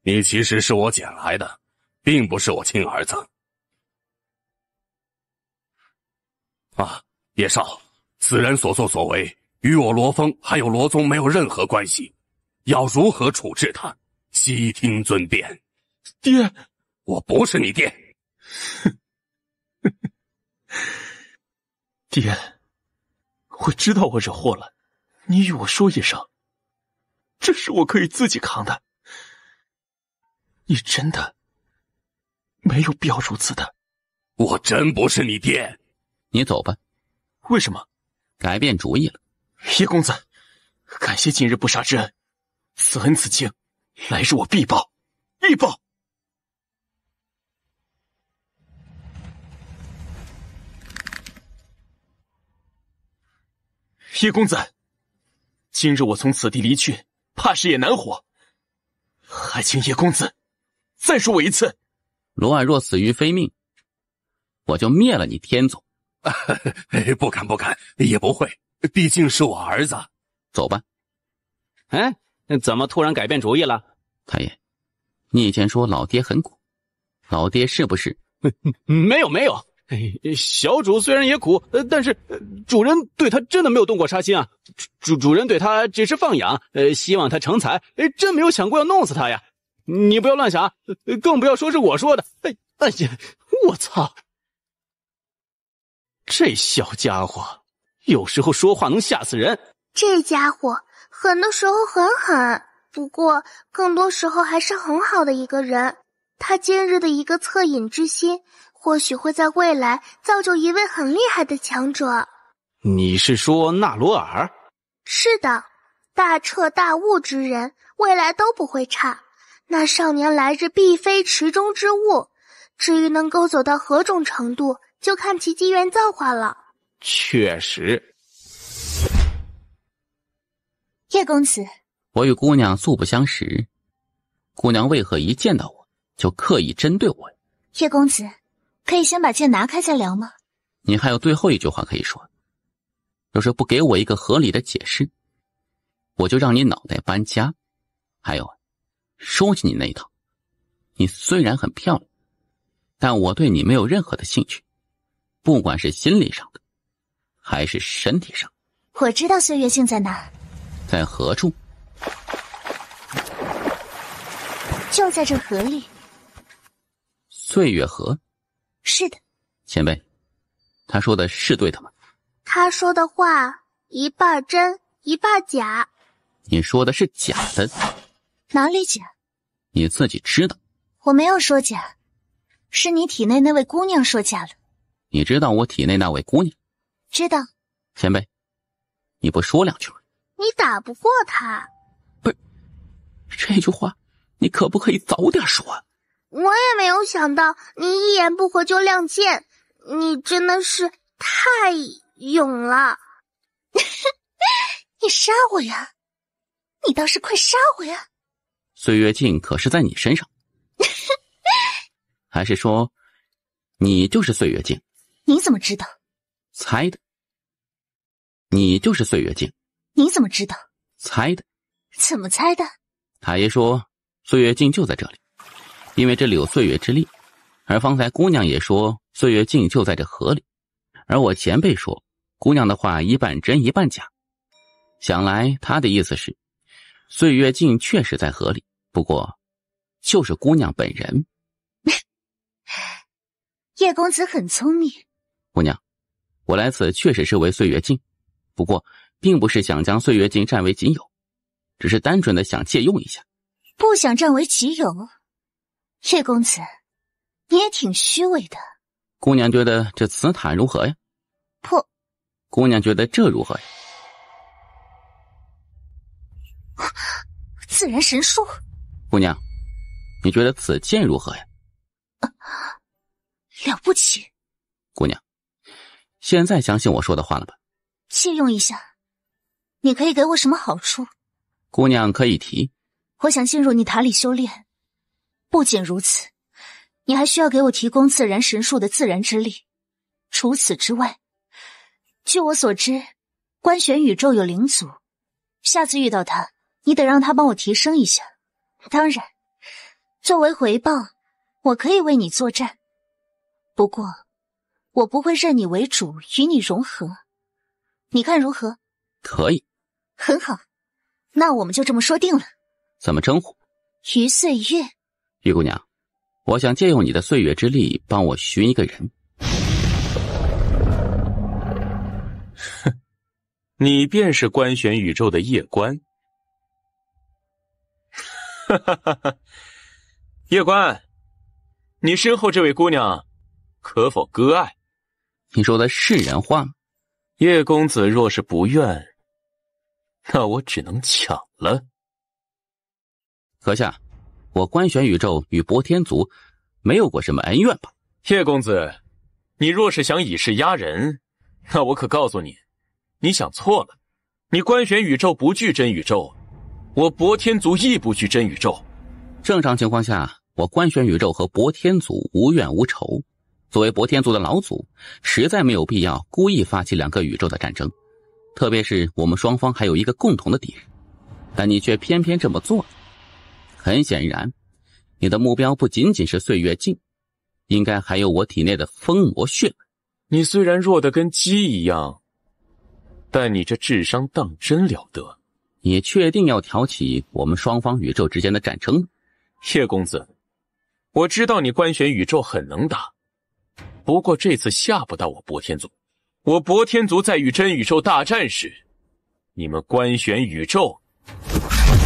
你其实是我捡来的，并不是我亲儿子。啊，叶少，此人所作所为与我罗峰还有罗宗没有任何关系，要如何处置他，悉听尊便。爹，我不是你爹。爹，我知道我惹祸了，你与我说一声，这事我可以自己扛的。你真的没有必要如此的。我真不是你爹。你走吧。为什么？改变主意了。叶公子，感谢今日不杀之恩，此恩此情，来日我必报，必报。叶公子，今日我从此地离去，怕是也难活，还请叶公子再说我一次。罗尔若死于非命，我就灭了你天宗。不敢不敢，也不会，毕竟是我儿子。走吧。哎，怎么突然改变主意了？太爷，你以前说老爹很苦，老爹是不是？没有，小主虽然也苦，但是主人对他真的没有动过杀心啊。主人对他只是放养，希望他成才，真没有想过要弄死他呀。你不要乱想，更不要说是我说的。哎呀，我操！这小家伙有时候说话能吓死人。这家伙狠的时候很狠，不过更多时候还是很好的一个人。他今日的一个恻隐之心，或许会在未来造就一位很厉害的强者。你是说纳罗尔？是的，大彻大悟之人，未来都不会差。那少年来日必非池中之物。至于能够走到何种程度，就看其机缘造化了。确实。叶公子，我与姑娘素不相识，姑娘为何一见到我就刻意针对我？叶公子，可以先把剑拿开再聊吗？你还有最后一句话可以说，要是不给我一个合理的解释，我就让你脑袋搬家。还有，说起你那一套，你虽然很漂亮，但我对你没有任何的兴趣，不管是心理上的还是身体上。我知道岁月镜在哪。在何处？就在这河里。岁月河？是的。前辈，他说的是对的吗？他说的话一半真一半假。你说的是假的。哪里假？你自己知道。我没有说假，是你体内那位姑娘说假了。你知道我体内那位姑娘？知道。前辈，你不说两句吗？你打不过他。不是，这句话你可不可以早点说？我也没有想到你一言不合就亮剑，你真的是太勇了。你杀我呀！你倒是快杀我呀！岁月镜可是在你身上。还是说你就是岁月镜？你怎么知道？猜的。你就是岁月镜。你怎么知道？猜的。怎么猜的？太爷说岁月镜就在这里，因为这里有岁月之力。而方才姑娘也说岁月镜就在这河里，而我前辈说姑娘的话一半真一半假。想来他的意思是岁月镜确实在河里，不过就是姑娘本人。叶公子很聪明。姑娘，我来此确实是为岁月镜，不过并不是想将岁月镜占为己有，只是单纯的想借用一下。不想占为己有？叶公子，你也挺虚伪的。姑娘觉得这瓷塔如何呀？不。姑娘觉得这如何呀？自然神术。姑娘，你觉得此剑如何呀？了不起。姑娘，现在相信我说的话了吧？借用一下。你可以给我什么好处？姑娘可以提。我想进入你塔里修炼。不仅如此，你还需要给我提供自然神术的自然之力。除此之外，据我所知，观玄宇宙有灵族，下次遇到他，你得让他帮我提升一下。当然，作为回报，我可以为你作战。不过，我不会认你为主，与你融合。你看如何？可以。很好，那我们就这么说定了。怎么称呼？于岁月。玉姑娘，我想借用你的岁月之力帮我寻一个人。哼，你便是观玄宇宙的夜观。哈哈哈哈！夜观，你身后这位姑娘可否割爱？你说的是人话吗？叶公子若是不愿，那我只能抢了。阁下，我观玄宇宙与博天族没有过什么恩怨吧？叶公子，你若是想以势压人，那我可告诉你，你想错了。你观玄宇宙不惧真宇宙，我博天族亦不惧真宇宙。正常情况下，我观玄宇宙和博天族无怨无仇。作为博天族的老祖，实在没有必要故意发起两个宇宙的战争，特别是我们双方还有一个共同的敌人。但你却偏偏这么做了。很显然，你的目标不仅仅是岁月镜，应该还有我体内的疯魔血脉。你虽然弱得跟鸡一样，但你这智商当真了得。你确定要挑起我们双方宇宙之间的战争？叶公子，我知道你官选宇宙很能打，不过这次吓不到我博天族。我博天族在与真宇宙大战时，你们官选宇宙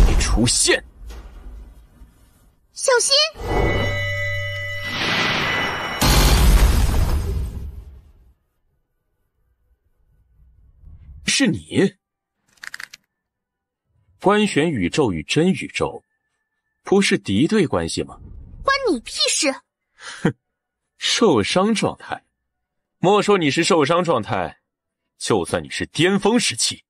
没出现。小心！是你？官选宇宙与真宇宙不是敌对关系吗？关你屁事！哼，受伤状态。莫说你是受伤状态，就算你是巅峰时期，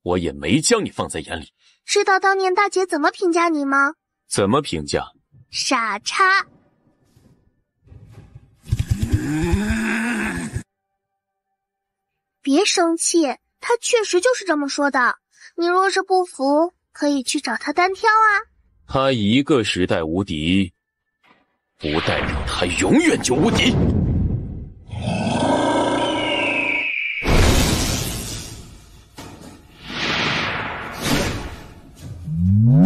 我也没将你放在眼里。知道当年大姐怎么评价你吗？怎么评价？傻叉。别生气，他确实就是这么说的。你若是不服，可以去找他单挑啊。他一个时代无敌，不代表他永远就无敌。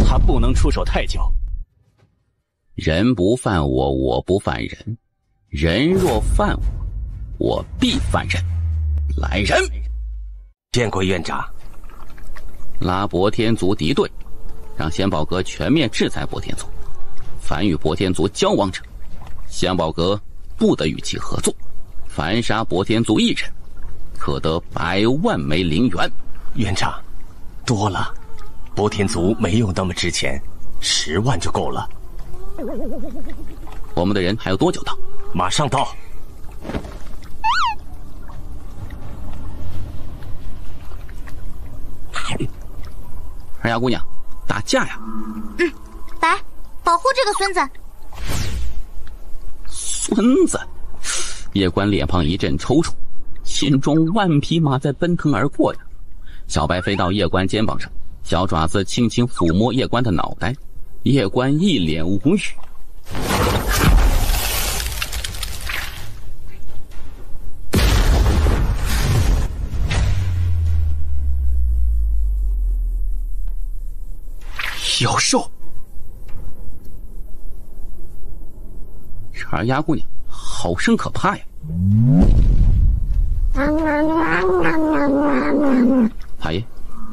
他不能出手太久。人不犯我，我不犯人；人若犯我，我必犯人。来人！见过院长。拉博天族敌对，让仙宝阁全面制裁博天族。凡与博天族交往者，仙宝阁不得与其合作。凡杀博天族一人，可得100万枚灵元。院长，多了，博天族没有那么值钱，10万就够了。我们的人还有多久到？马上到。二丫姑娘，打架呀！来，保护这个孙子。孙子！叶关脸庞一阵抽搐，心中万匹马在奔腾而过呀。小白飞到叶关肩膀上，小爪子轻轻抚摸叶关的脑袋。叶关一脸无语。妖兽！这二丫姑娘好生可怕呀！大爷，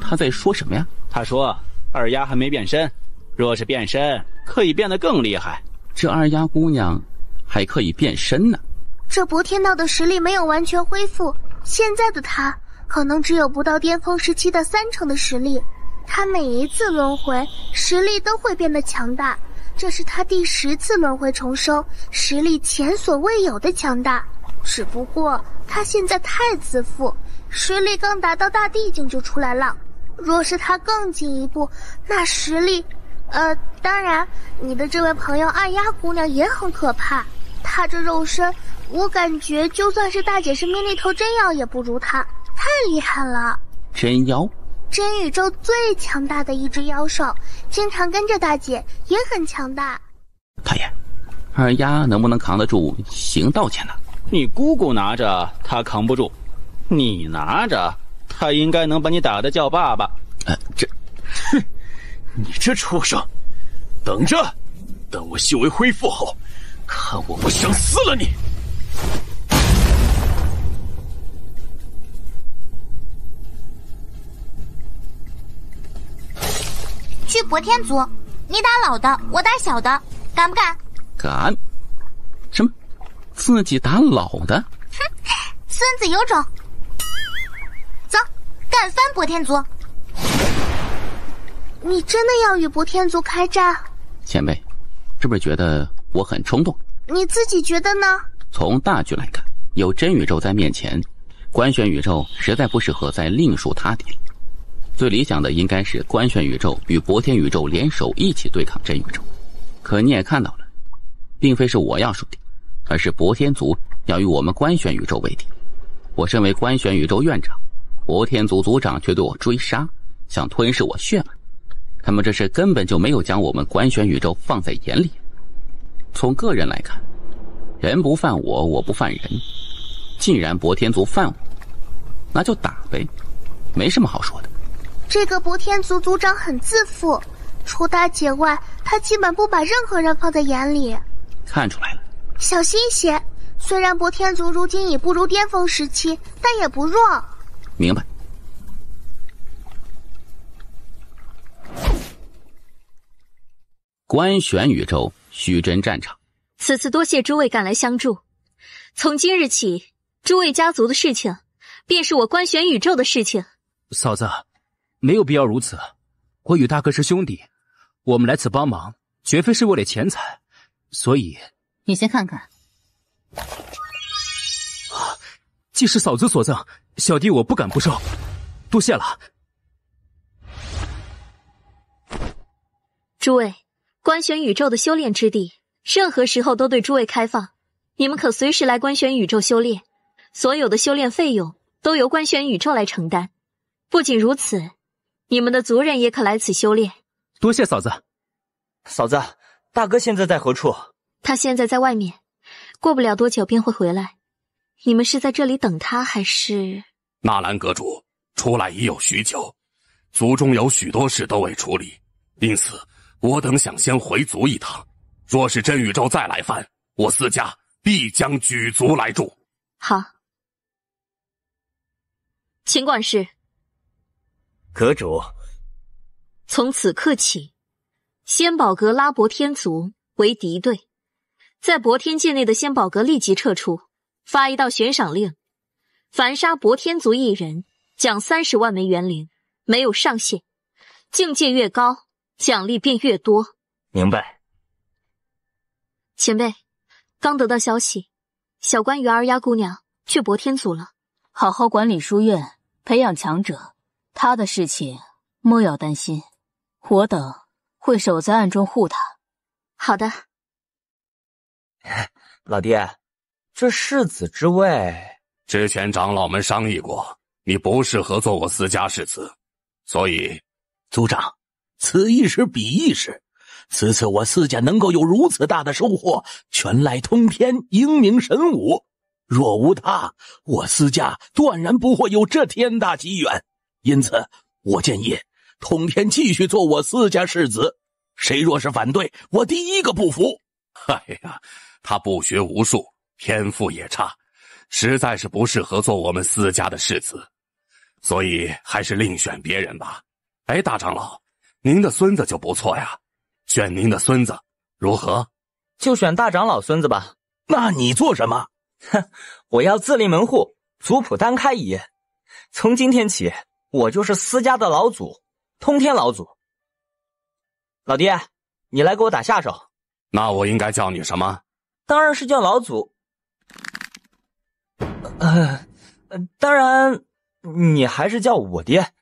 他在说什么呀？他说二丫还没变身，若是变身，可以变得更厉害。这二丫姑娘还可以变身呢。这博天道的实力没有完全恢复，现在的他可能只有不到巅峰时期的30%的实力。他每一次轮回，实力都会变得强大。这是他第10次轮回重生，实力前所未有的强大。只不过他现在太自负，实力刚达到大地境就出来了。若是他更进一步，那实力……当然，你的这位朋友二丫姑娘也很可怕。她这肉身，我感觉就算是大姐是命力头真妖也不如她，太厉害了。真妖？真宇宙最强大的一只妖兽，经常跟着大姐，也很强大。大爷，二丫能不能扛得住行道剑呢？你姑姑拿着，她扛不住；你拿着，她应该能把你打得叫爸爸。哼，你这畜生！等着，等我修为恢复后，看我不想撕了你！去博天族，你打老的，我打小的，敢不敢？敢？什么？自己打老的？哼，孙子有种！走，干翻博天族！你真的要与博天族开战？前辈，是不是觉得我很冲动？你自己觉得呢？从大局来看，有真宇宙在面前，官选宇宙实在不适合再另树他地了。最理想的应该是官选宇宙与博天宇宙联手一起对抗真宇宙。可你也看到了，并非是我要输敌，而是博天族要与我们官选宇宙为敌。我身为官选宇宙院长，博天族族长却对我追杀，想吞噬我血脉。他们这是根本就没有将我们官选宇宙放在眼里。从个人来看，人不犯我，我不犯人。既然博天族犯我，那就打呗，没什么好说的。这个博天族族长很自负，除大姐外，他基本不把任何人放在眼里。看出来了，小心些。虽然博天族如今已不如巅峰时期，但也不弱。明白。官选宇宙虚真战场，此次多谢诸位赶来相助。从今日起，诸位家族的事情，便是我官选宇宙的事情。嫂子，没有必要如此。我与大哥是兄弟，我们来此帮忙，绝非是为了钱财，所以你先看看。既是嫂子所赠，小弟我不敢不收，多谢了。诸位，官选宇宙的修炼之地，任何时候都对诸位开放，你们可随时来官选宇宙修炼，所有的修炼费用都由官选宇宙来承担。不仅如此，你们的族人也可来此修炼。多谢嫂子。嫂子，大哥现在在何处？他现在在外面，过不了多久便会回来。你们是在这里等他，还是？纳兰阁主出来已有许久，族中有许多事都未处理，因此我等想先回族一趟。若是真宇宙再来犯，我私家必将举族来助。好，请管事。阁主，从此刻起，仙宝阁拉博天族为敌对，在博天界内的仙宝阁立即撤出，发一道悬赏令，凡杀博天族一人，奖30万枚元灵，没有上限，境界越高，奖励便越多。明白。前辈，刚得到消息，小关于二丫姑娘去博天族了。好好管理书院，培养强者，她的事情莫要担心，我等会守在暗中护她。好的。老爹，这世子之位，之前长老们商议过，你不适合做我私家世子，所以族长，此一时彼一时，此次我私家能够有如此大的收获，全赖通天英明神武。若无他，我私家断然不会有这天大机缘。因此，我建议通天继续做我私家世子。谁若是反对，我第一个不服。哎呀，他不学无术，天赋也差，实在是不适合做我们私家的世子，所以还是另选别人吧。哎，大长老，您的孙子就不错呀，选您的孙子如何？就选大长老孙子吧。那你做什么？哼，我要自立门户，族谱单开一页。从今天起，我就是私家的老祖，通天老祖。老爹，你来给我打下手。那我应该叫你什么？当然是叫老祖。当然，你还是叫我爹。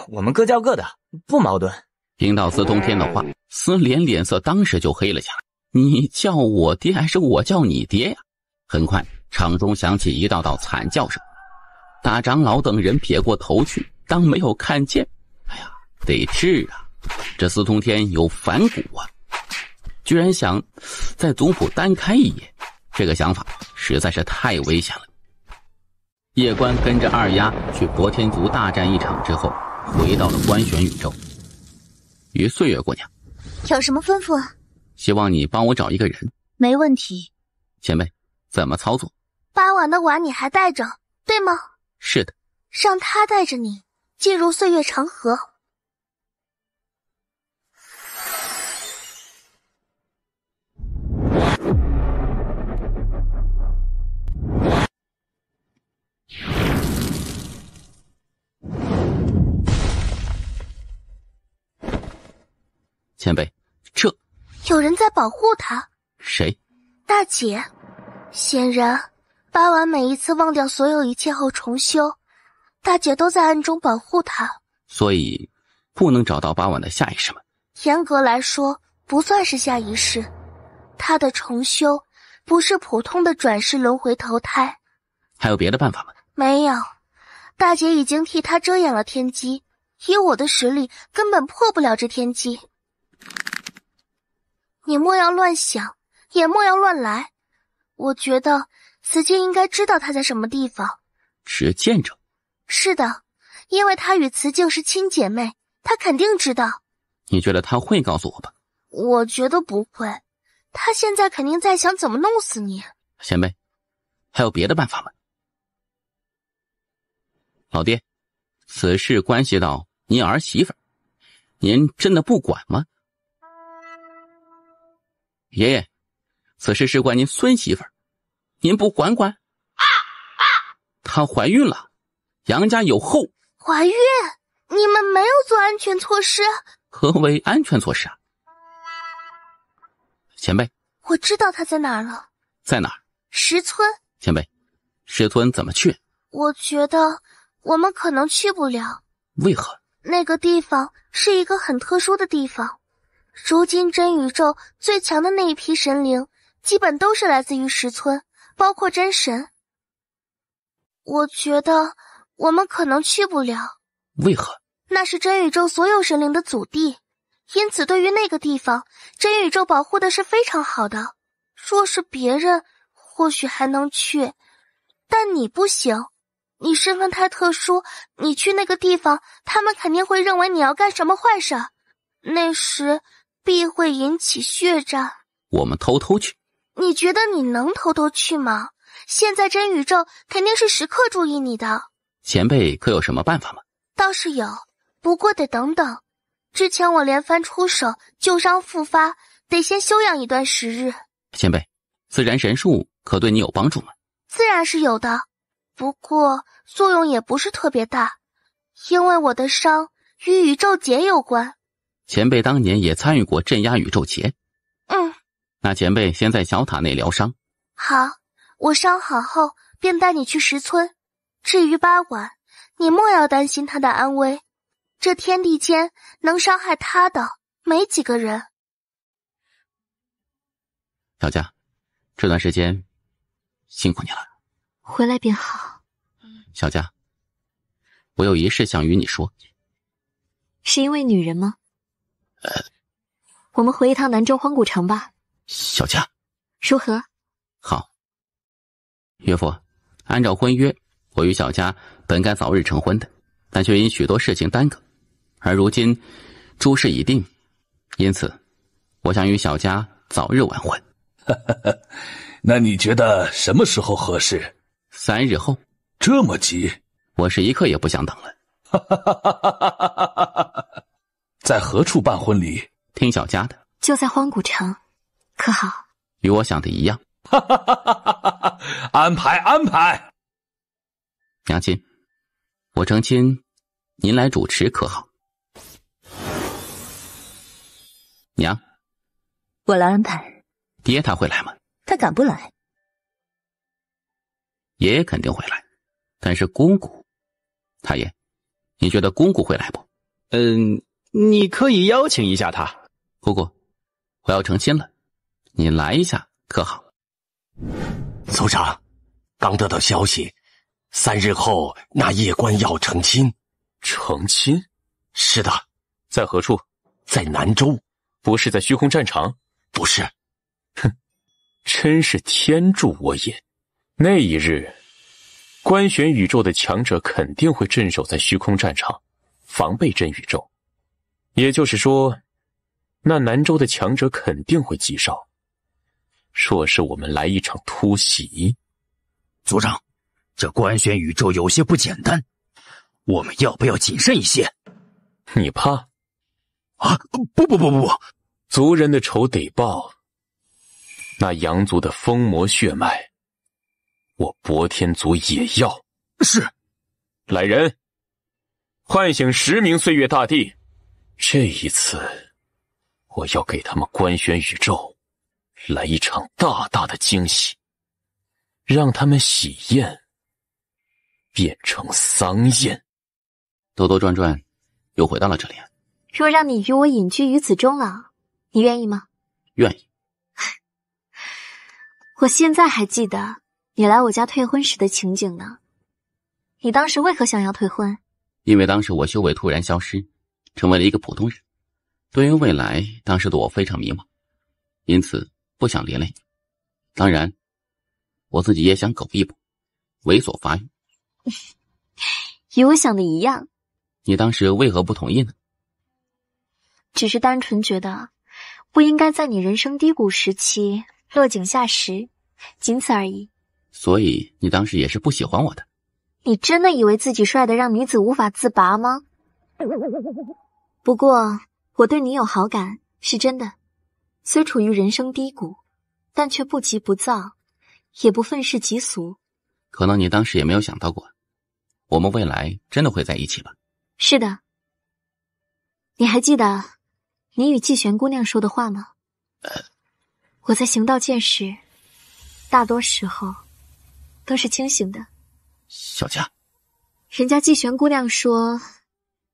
我们各叫各的，不矛盾。听到司通天的话，司莲脸色当时就黑了下来。你叫我爹还是我叫你爹呀？很快，场中响起一道道惨叫声。大长老等人撇过头去，当没有看见。哎呀，得治啊！这司通天有反骨啊，居然想在族谱单开一页，这个想法实在是太危险了。叶关跟着二丫去博天族大战一场之后，回到了官选宇宙。于岁月姑娘，有什么吩咐啊？希望你帮我找一个人。没问题。前辈，怎么操作？8碗的碗你还带着，对吗？是的。让他带着你进入岁月长河。前辈，这有人在保护他。谁？大姐。显然8碗每一次忘掉所有一切后重修，大姐都在暗中保护他。所以不能找到8碗的下一世吗？严格来说不算是下一世，他的重修不是普通的转世轮回投胎。还有别的办法吗？没有，大姐已经替他遮掩了天机，以我的实力根本破不了这天机。你莫要乱想，也莫要乱来。我觉得慈剑应该知道他在什么地方。只见者？是的，因为他与慈静是亲姐妹，他肯定知道。你觉得他会告诉我吧？我觉得不会，他现在肯定在想怎么弄死你。前辈，还有别的办法吗？老爹，此事关系到您儿媳妇，您真的不管吗？爷爷，此事事关您孙媳妇，您不管管？她怀孕了，杨家有后。怀孕？你们没有做安全措施？何为安全措施啊？前辈，我知道她在哪儿了。在哪儿？石村。前辈，石村怎么去？我觉得我们可能去不了。为何？那个地方是一个很特殊的地方，如今真宇宙最强的那一批神灵基本都是来自于石村，包括真神。我觉得我们可能去不了。为何？那是真宇宙所有神灵的祖地，因此对于那个地方，真宇宙保护的是非常好的。若是别人或许还能去，但你不行，你身份太特殊，你去那个地方，他们肯定会认为你要干什么坏事，那时必会引起血战。我们偷偷去。你觉得你能偷偷去吗？现在真宇宙肯定是时刻注意你的。前辈可有什么办法吗？倒是有，不过得等等。之前我连番出手，旧伤复发，得先休养一段时日。前辈，自然神术可对你有帮助吗？自然是有的，不过作用也不是特别大，因为我的伤与宇宙劫有关。前辈当年也参与过镇压宇宙劫。那前辈先在小塔内疗伤。好，我伤好后便带你去石村。至于八婉，你莫要担心他的安危，这天地间能伤害他的没几个人。小佳，这段时间辛苦你了。回来便好。小佳，我有一事想与你说。是因为女人吗？我们回一趟南州荒古城吧。小佳，如何？好。岳父，按照婚约，我与小佳本该早日成婚的，但却因许多事情耽搁，而如今诸事已定，因此我想与小佳早日完婚。那你觉得什么时候合适？3日后。这么急？我是一刻也不想等了。在何处办婚礼？听小佳的。就在荒古城，可好？与我想的一样。安排安排。娘亲，我成亲，您来主持可好？娘，我来安排。爹他会来吗？他敢不来？爷爷肯定会来，但是姑姑，太爷，你觉得姑姑会来不？你可以邀请一下他。姑姑，我要成亲了，你来一下可好？族长，刚得到消息，3日后那夜官要成亲。成亲？是的。在何处？在南州。不是在虚空战场？不是。哼，真是天助我也。那一日，观玄宇宙的强者肯定会镇守在虚空战场，防备真宇宙。也就是说，那南州的强者肯定会击少。若是我们来一场突袭，族长，这观玄宇宙有些不简单，我们要不要谨慎一些？你怕？啊，不，族人的仇得报，那阳族的封魔血脉，我博天族也要。是。来人，唤醒10名岁月大帝。这一次，我要给他们观玄宇宙来一场大大的惊喜，让他们喜宴变成丧宴。兜兜转转，又回到了这里。若让你与我隐居于此终老，你愿意吗？愿意。我现在还记得你来我家退婚时的情景呢。你当时为何想要退婚？因为当时我修为突然消失，成为了一个普通人。对于未来，当时的我非常迷茫，因此不想连累你。当然，我自己也想苟一步，猥琐发育。与我想的一样。你当时为何不同意呢？只是单纯觉得不应该在你人生低谷时期落井下石，仅此而已。所以你当时也是不喜欢我的。你真的以为自己帅得让女子无法自拔吗？不过我对你有好感是真的，虽处于人生低谷，但却不急不躁，也不愤世嫉俗。可能你当时也没有想到过，我们未来真的会在一起吧？是的。你还记得你与季璇姑娘说的话吗？我在行道剑时，大多时候都是清醒的。小佳，人家季璇姑娘说，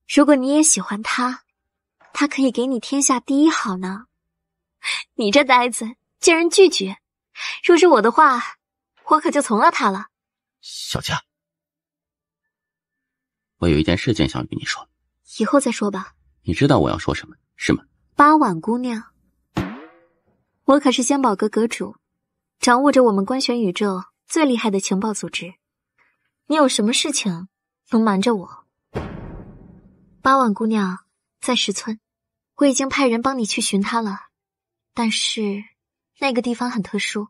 如果你也喜欢她，她可以给你天下第一好呢。你这呆子竟然拒绝，若是我的话，我可就从了她了。小佳，我有一件事情想与你说。以后再说吧。你知道我要说什么，是吗？八婉姑娘，我可是仙宝阁阁主，掌握着我们观玄宇宙最厉害的情报组织。你有什么事情能瞒着我？八婉姑娘在石村，我已经派人帮你去寻她了，但是那个地方很特殊，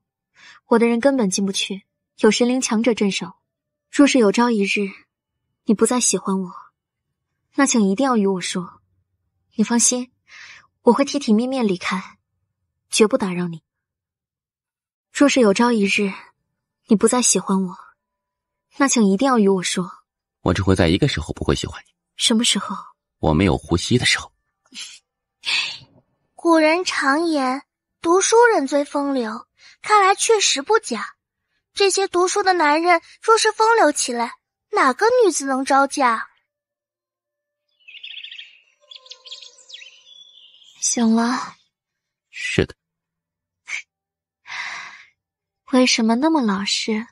我的人根本进不去，有神灵强者镇守。若是有朝一日你不再喜欢我，那请一定要与我说。你放心，我会体体面面离开，绝不打扰你。若是有朝一日你不再喜欢我，那请一定要与我说。我只会在一个时候不会喜欢你。什么时候？我没有呼吸的时候。古人常言，读书人最风流，看来确实不假。这些读书的男人若是风流起来，哪个女子能招架？醒了。是的。为什么那么老实？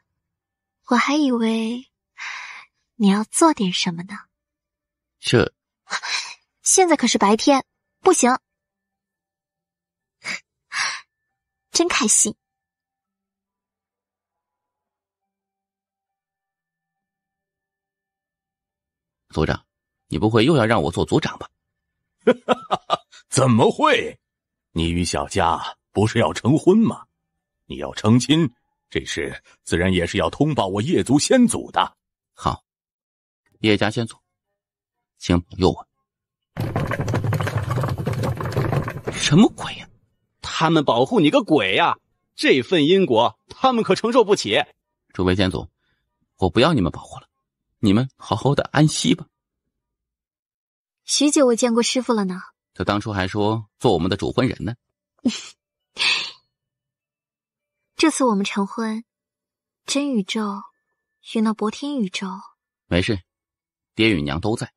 我还以为你要做点什么呢。现在可是白天，不行。真开心。组长，你不会又要让我做组长吧？怎么会？你与小佳不是要成婚吗？你要成亲，这事自然也是要通报我叶族先祖的。好，叶家先祖，请保佑我。什么鬼呀？他们保护你个鬼呀！这份因果他们可承受不起。诸位先祖，我不要你们保护了，你们好好的安息吧。许久未见过师父了呢。他当初还说做我们的主婚人呢。这次我们成婚，真宇宙与那博天宇宙。没事，爹与娘都在。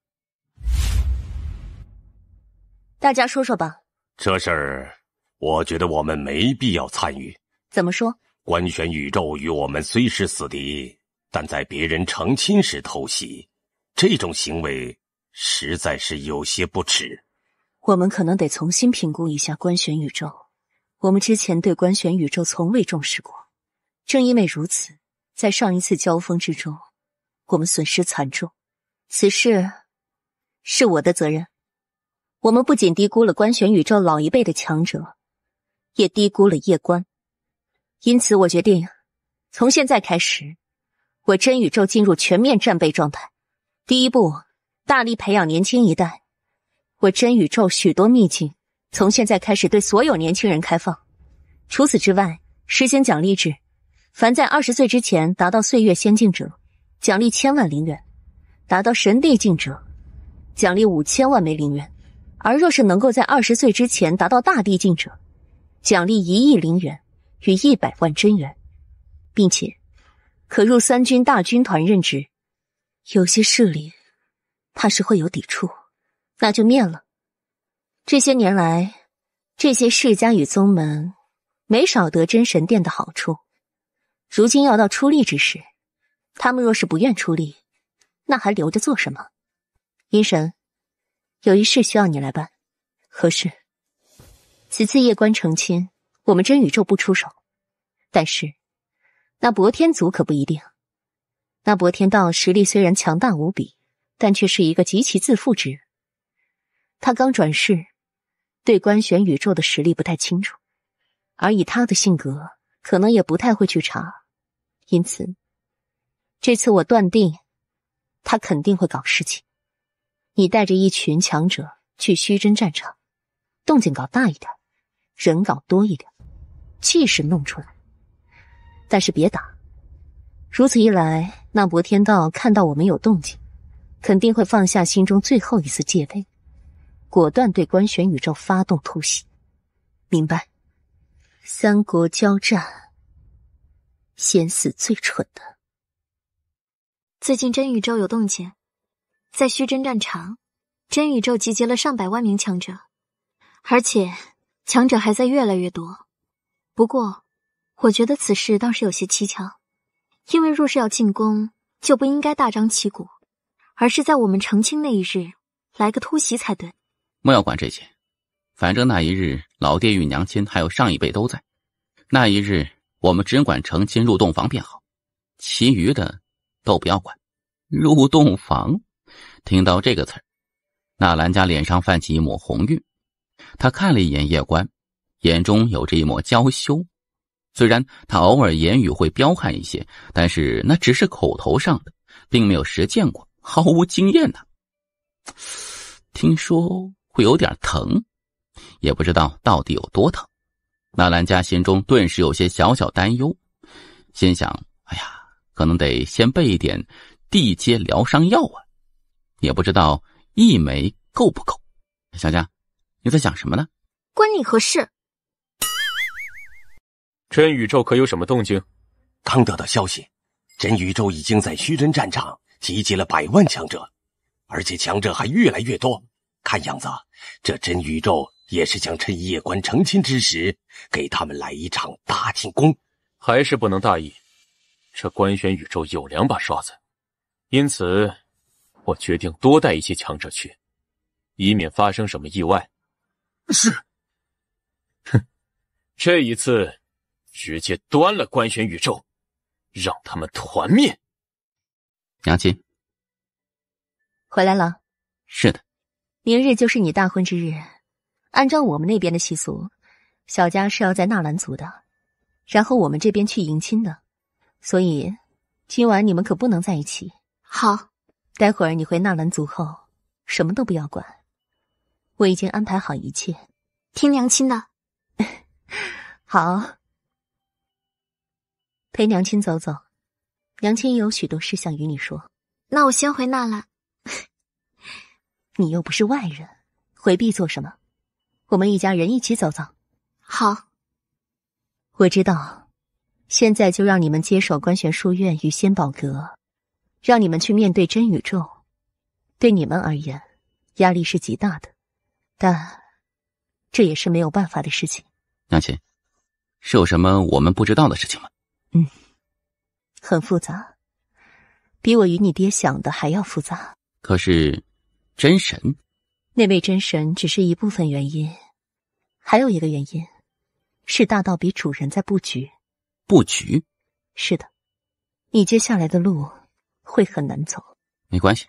大家说说吧。这事儿，我觉得我们没必要参与。怎么说？观玄宇宙与我们虽是死敌，但在别人成亲时偷袭，这种行为实在是有些不耻。我们可能得重新评估一下观玄宇宙。我们之前对观玄宇宙从未重视过，正因为如此，在上一次交锋之中，我们损失惨重。此事是我的责任。我们不仅低估了观玄宇宙老一辈的强者，也低估了叶观。因此我决定，从现在开始，我真宇宙进入全面战备状态。第一步，大力培养年轻一代。我真宇宙许多秘境，从现在开始对所有年轻人开放。除此之外，实行奖励制，凡在20岁之前达到岁月仙境者，奖励1000万灵元；达到神帝境者，奖励5000万枚灵元；而若是能够在20岁之前达到大帝境者，奖励1亿灵元与100万真元，并且可入3军大军团任职。有些势力怕是会有抵触，那就灭了。这些年来，这些世家与宗门没少得真神殿的好处，如今要到出力之时，他们若是不愿出力，那还留着做什么？阴神，有一事需要你来办。何事？此次夜观成亲，我们真宇宙不出手，但是那博天族可不一定。那博天道实力虽然强大无比，但却是一个极其自负之人。他刚转世，对观玄宇宙的实力不太清楚，而以他的性格，可能也不太会去查。因此，这次我断定，他肯定会搞事情。你带着一群强者去虚真战场，动静搞大一点，人搞多一点，气势弄出来。但是别打，如此一来，那博天道看到我们有动静，肯定会放下心中最后一丝戒备，果断对观玄宇宙发动突袭。明白？三国交战，先死最蠢的。最近真宇宙有动静，在虚真战场，真宇宙集结了上百万名强者，而且强者还在越来越多。不过我觉得此事倒是有些蹊跷，因为若是要进攻，就不应该大张旗鼓，而是在我们成亲那一日来个突袭才对。莫要管这些，反正那一日老爹与娘亲还有上一辈都在，那一日我们只管成亲入洞房便好，其余的都不要管。入洞房，听到这个词儿，纳兰家脸上泛起一抹红晕。他看了一眼叶关，眼中有着一抹娇羞。虽然他偶尔言语会彪悍一些，但是那只是口头上的，并没有实践过，毫无经验呢。听说会有点疼，也不知道到底有多疼。纳兰家心中顿时有些小小担忧，心想：哎呀，可能得先备一点地阶疗伤药啊，也不知道一枚够不够。小佳，你在想什么呢？关你何事？真宇宙可有什么动静？刚得到消息，真宇宙已经在虚真战场集结了100万强者，而且强者还越来越多。看样子，这真宇宙也是想趁夜关成亲之时，给他们来一场大进攻。还是不能大意，这观玄宇宙有2把刷子，因此我决定多带一些强者去，以免发生什么意外。是。哼，这一次直接端了观玄宇宙，让他们团灭。娘亲，回来了。是的。明日就是你大婚之日，按照我们那边的习俗，小家是要在纳兰族的，然后我们这边去迎亲的，所以今晚你们可不能在一起。好，待会儿你回纳兰族后，什么都不要管，我已经安排好一切。听娘亲的。好，陪娘亲走走，娘亲有许多事想与你说。那我先回纳兰。你又不是外人，回避做什么？我们一家人一起走走。好。我知道，现在就让你们接手观玄书院与仙宝阁，让你们去面对真宇宙。对你们而言，压力是极大的，但这也是没有办法的事情。娘亲，是有什么我们不知道的事情吗？很复杂，比我与你爹想的还要复杂。可是真神，那位真神只是一部分原因，还有一个原因是大道比主人在布局。布局？是的，你接下来的路会很难走。没关系，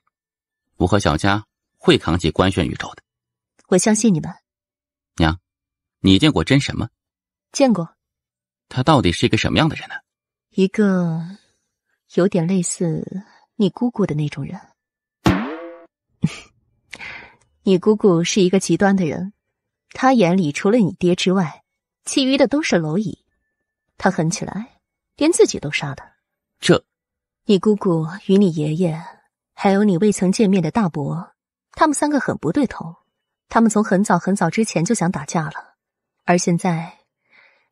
我和小佳会扛起观玄宇宙的。我相信你们。娘，你见过真神吗？见过。他到底是一个什么样的人呢？一个有点类似你姑姑的那种人。你姑姑是一个极端的人，她眼里除了你爹之外，其余的都是蝼蚁。她狠起来，连自己都杀的。你姑姑与你爷爷，还有你未曾见面的大伯，他们3个很不对头。他们从很早很早之前就想打架了，而现在，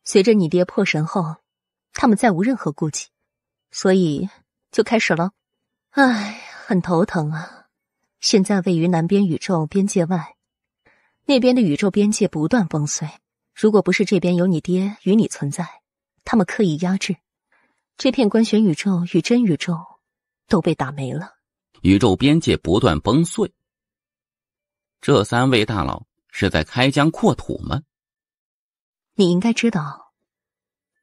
随着你爹破神后，他们再无任何顾忌，所以就开始了。唉，很头疼啊。现在位于南边宇宙边界外，那边的宇宙边界不断崩碎。如果不是这边有你爹与你存在，他们刻意压制，这片观玄宇宙与真宇宙都被打没了。宇宙边界不断崩碎，这3位大佬是在开疆扩土吗？你应该知道，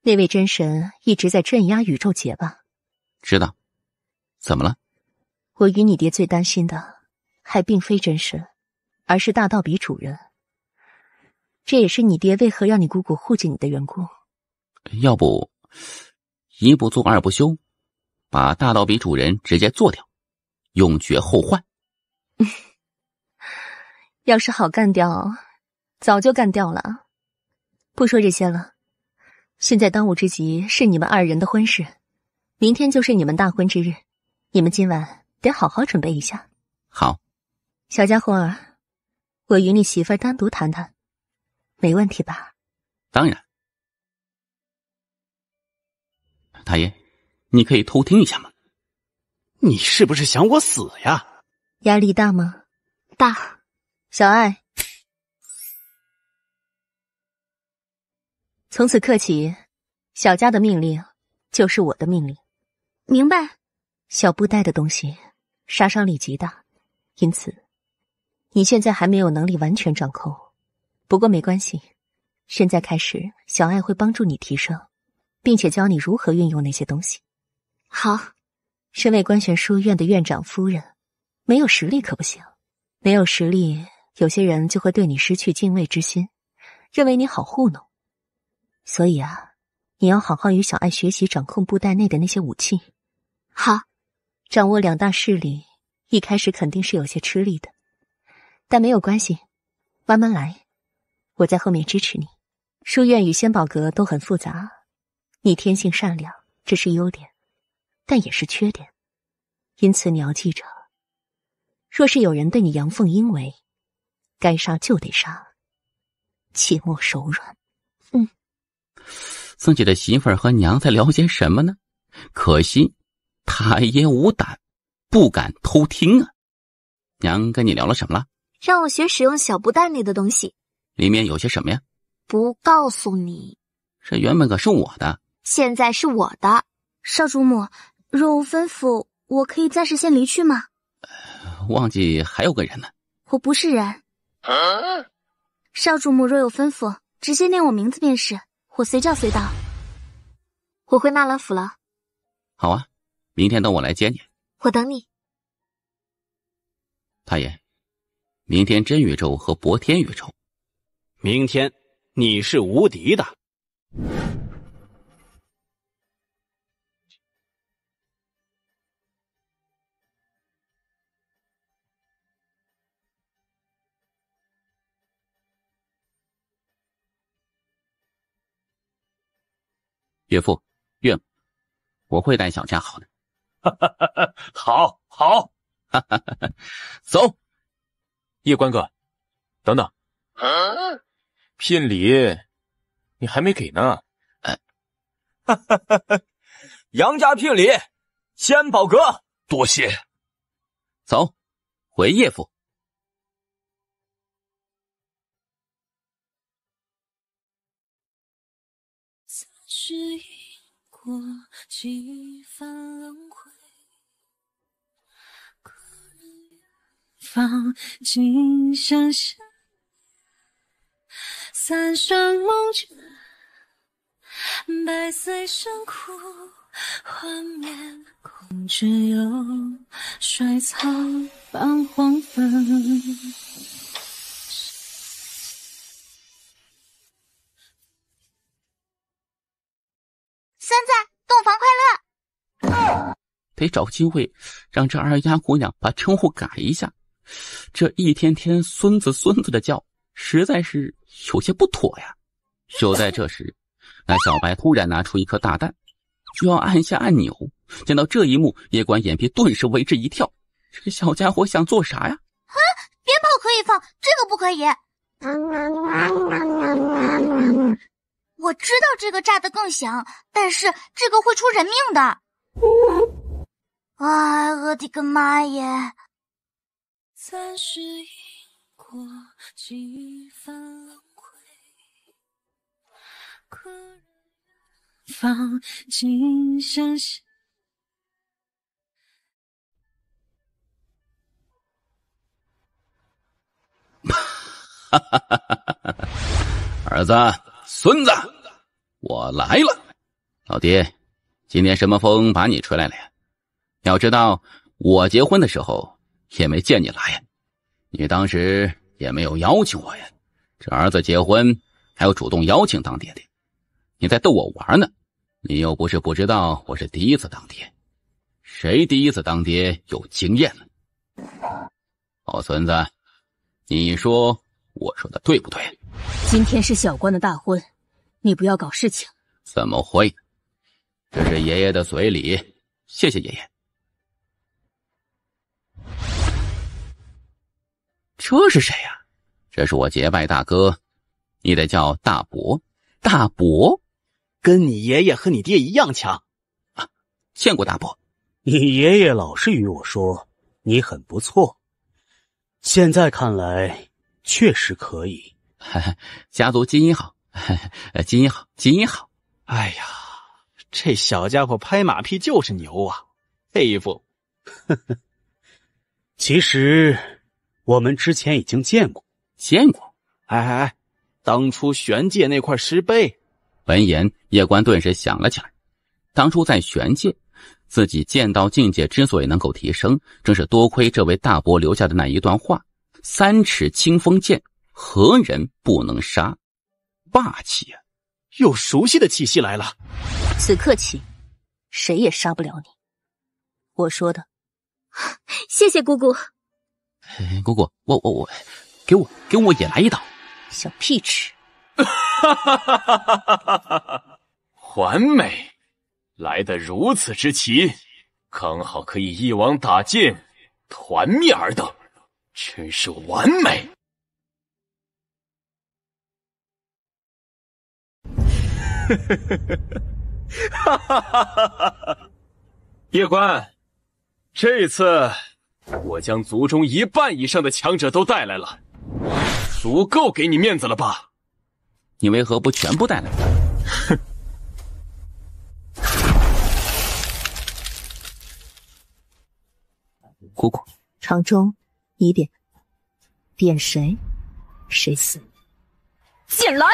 那位真神一直在镇压宇宙劫吧？知道。怎么了？我与你爹最担心的，还并非真神，而是大道比主人。这也是你爹为何让你姑姑护着你的缘故。要不，一不做二不休，把大道比主人直接做掉，永绝后患。要是好干掉，早就干掉了。不说这些了，现在当务之急是你们二人的婚事，明天就是你们大婚之日，你们今晚得好好准备一下。好，小家伙儿，我与你媳妇儿单独谈谈，没问题吧？当然。大爷，你可以偷听一下吗？你是不是想我死呀？压力大吗？大。小爱，从此刻起，小家的命令就是我的命令。明白。小布袋的东西杀伤力极大，因此你现在还没有能力完全掌控。不过没关系，现在开始，小爱会帮助你提升，并且教你如何运用那些东西。好。身为观玄书院的院长夫人，没有实力可不行。没有实力，有些人就会对你失去敬畏之心，认为你好糊弄。所以啊，你要好好与小爱学习掌控布袋内的那些武器。好。掌握两大势力，一开始肯定是有些吃力的，但没有关系，慢慢来，我在后面支持你。书院与仙宝阁都很复杂，你天性善良，这是优点，但也是缺点。因此你要记着，若是有人对你阳奉阴违，该杀就得杀，切莫手软。自己的媳妇儿和娘在聊些什么呢？可惜太爷无胆，不敢偷听啊。娘跟你聊了什么了？让我学使用小布袋内的东西。里面有些什么呀？不告诉你。这原本可是我的，现在是我的。少主母，若无吩咐，我可以暂时先离去吗？忘记还有个人呢。我不是人。少主母若有吩咐，直接念我名字便是，我随叫随到。我回纳兰府了。好啊，明天等我来接你。我等你。太爷，明天真宇宙和博天宇宙，明天你是无敌的。岳父、岳母，我会带小家好的。好，好，走。叶关哥，等等，聘礼你还没给呢。杨家聘礼，仙宝阁，多谢。走，回叶府。是因果几番轮回，可能远方今生相三生梦卷，百岁生苦幻灭，空只有衰草伴黄昏。三仔，洞房快乐！得找机会让这二丫姑娘把称呼改一下，这一天天孙子孙子的叫，实在是有些不妥呀。就在这时，那小白突然拿出一颗大蛋，就要按下按钮。见到这一幕，叶关眼皮顿时为之一跳，这个小家伙想做啥呀？啊！鞭炮可以放，这个不可以。我知道这个炸得更响，但是这个会出人命的。啊，我的个妈耶！暂时因果几番轮回，可人方今生相。儿子，孙子，我来了。老爹，今天什么风把你吹来了呀？要知道我结婚的时候也没见你来呀，你当时也没有邀请我呀。这儿子结婚还要主动邀请当爹的，你在逗我玩呢。你又不是不知道我是第一次当爹，谁第一次当爹有经验呢？好孙子，你说我说的对不对？今天是小关的大婚，你不要搞事情。怎么会呢？这是爷爷的随礼，谢谢爷爷。这是谁呀？这是我结拜大哥，你得叫大伯。大伯，跟你爷爷和你爹一样强啊！见过大伯。你爷爷老是与我说你很不错，现在看来确实可以。家族基因好，基因好，基因好。哎呀，这小家伙拍马屁就是牛啊，佩服。其实我们之前已经见过。哎，当初玄界那块石碑。闻言，叶关顿时想了起来。当初在玄界，自己剑道境界之所以能够提升，正是多亏这位大伯留下的那一段话：3尺清风剑，何人不能杀？霸气啊！有熟悉的气息来了。此刻起，谁也杀不了你。我说的。谢谢姑姑。姑姑，我给我也来一刀。小屁吃。完美，来得如此之齐，刚好可以一网打尽，团灭而斗，真是完美。叶关，这次我将族中1半以上的强者都带来了，足够给你面子了吧？你为何不全部带来？哼！姑姑，长中，你点，点谁，谁死。进来！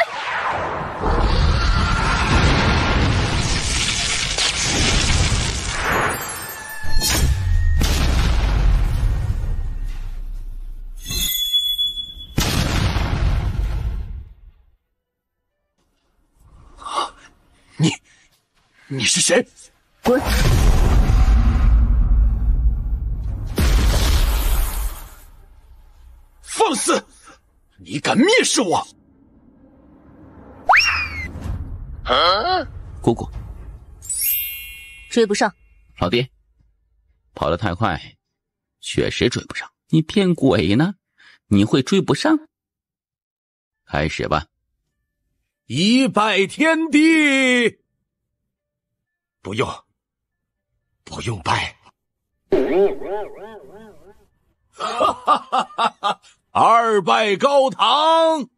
你是谁？滚！放肆！你敢蔑视我？姑姑，追不上。老爹，跑得太快，确实追不上。你骗鬼呢？你会追不上？开始吧。一拜天地。不用拜。哈哈哈哈哈！2拜高堂，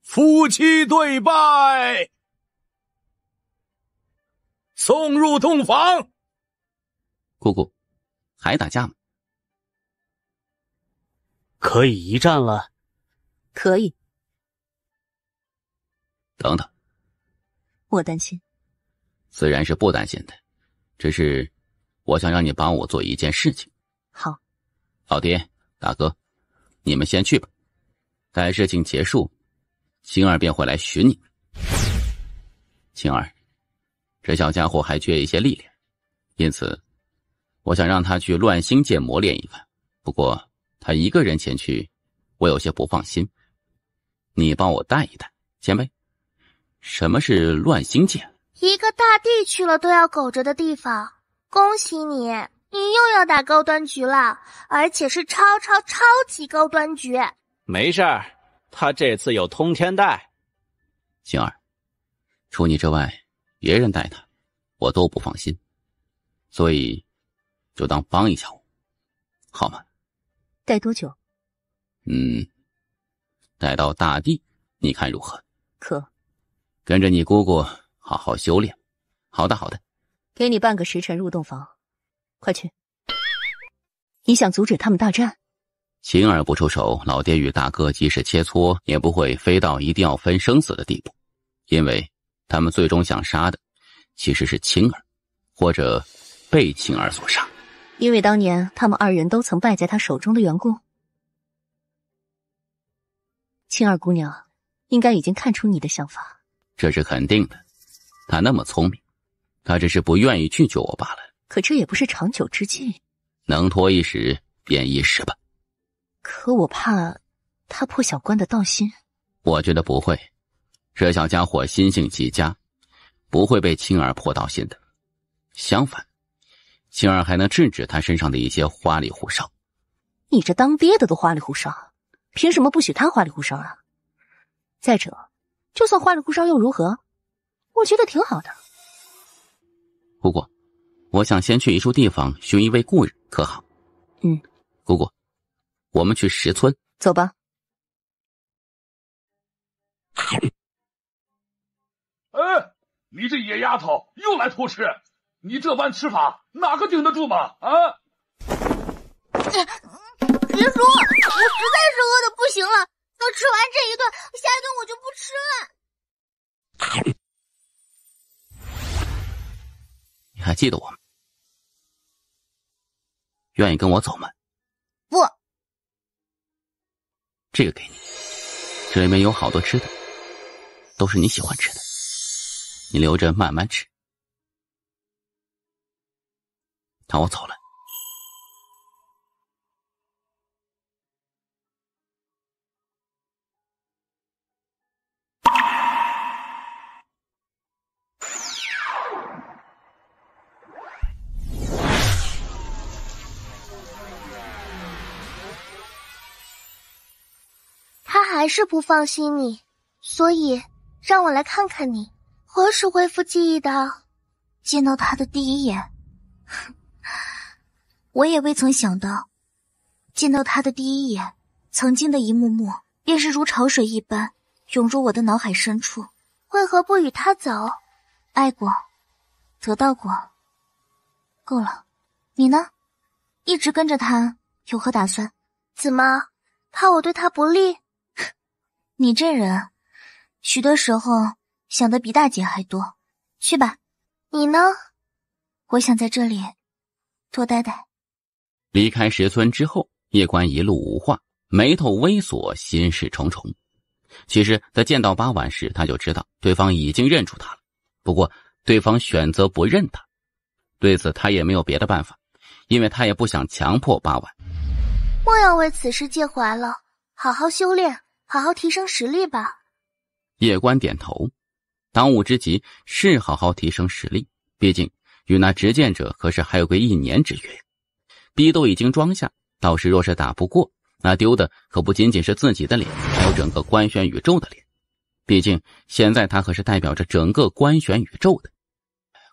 夫妻对拜，送入洞房。姑姑，还打架吗？可以一战了。可以。等等，我担心。自然是不担心的，只是我想让你帮我做一件事情。好，老爹、大哥，你们先去吧。待事情结束，青儿便会来寻你们。青儿，这小家伙还缺一些历练，因此我想让他去乱星界磨练一番。不过他一个人前去，我有些不放心。你帮我带一带，前辈。什么是乱星界？一个大帝去了都要苟着的地方。恭喜你，你又要打高端局了，而且是超级高端局。没事儿，他这次有通天带。星儿，除你之外，别人带他，我都不放心，所以就当帮一下我，好吗？带多久？带到大地，你看如何？可。跟着你姑姑好好修炼。好的，好的。给你半个时辰入洞房，快去。你想阻止他们大战？青儿不出手，老爹与大哥即使切磋，也不会飞到一定要分生死的地步，因为他们最终想杀的其实是青儿，或者被青儿所杀。因为当年他们二人都曾败在他手中的缘故。青儿姑娘应该已经看出你的想法。这是肯定的，她那么聪明，她只是不愿意拒绝我罢了。可这也不是长久之计，能拖一时便一时吧。可我怕他破小关的道心。我觉得不会，这小家伙心性极佳，不会被青儿破道心的。相反，青儿还能制止他身上的一些花里胡哨。你这当爹的都花里胡哨，凭什么不许他花里胡哨啊？再者，就算花里胡哨又如何？我觉得挺好的。姑姑，我想先去一处地方寻一位故人，可好？姑姑，我们去石村。走吧。哎，你这野丫头又来偷吃！你这般吃法，哪个顶得住嘛？啊！别说，我实在是饿得不行了。等吃完这一顿，下一顿我就不吃了。你还记得我吗？愿意跟我走吗？不。这个给你，这里面有好多吃的，都是你喜欢吃的，你留着慢慢吃。那我走了。他还是不放心你，所以让我来看看你何时恢复记忆的。见到他的第一眼，我也未曾想到，见到他的第一眼，曾经的一幕幕便是如潮水一般涌入我的脑海深处。为何不与他走？爱过，得到过，够了。你呢？一直跟着他，有何打算？怎么，怕我对他不利？你这人，许多时候想的比大姐还多。去吧。你呢？我想在这里多待待。离开石村之后，叶关一路无话，眉头微锁，心事重重。其实在见到八婉时，他就知道对方已经认出他了，不过对方选择不认他，对此他也没有别的办法，因为他也不想强迫八婉。莫要为此事介怀了，好好修炼，好好提升实力吧。叶关点头，当务之急是好好提升实力，毕竟与那执剑者可是还有个1年之约，逼都已经装下，到时若是打不过，那丢的可不仅仅是自己的脸，还有整个官玄宇宙的脸。毕竟现在他可是代表着整个官玄宇宙的。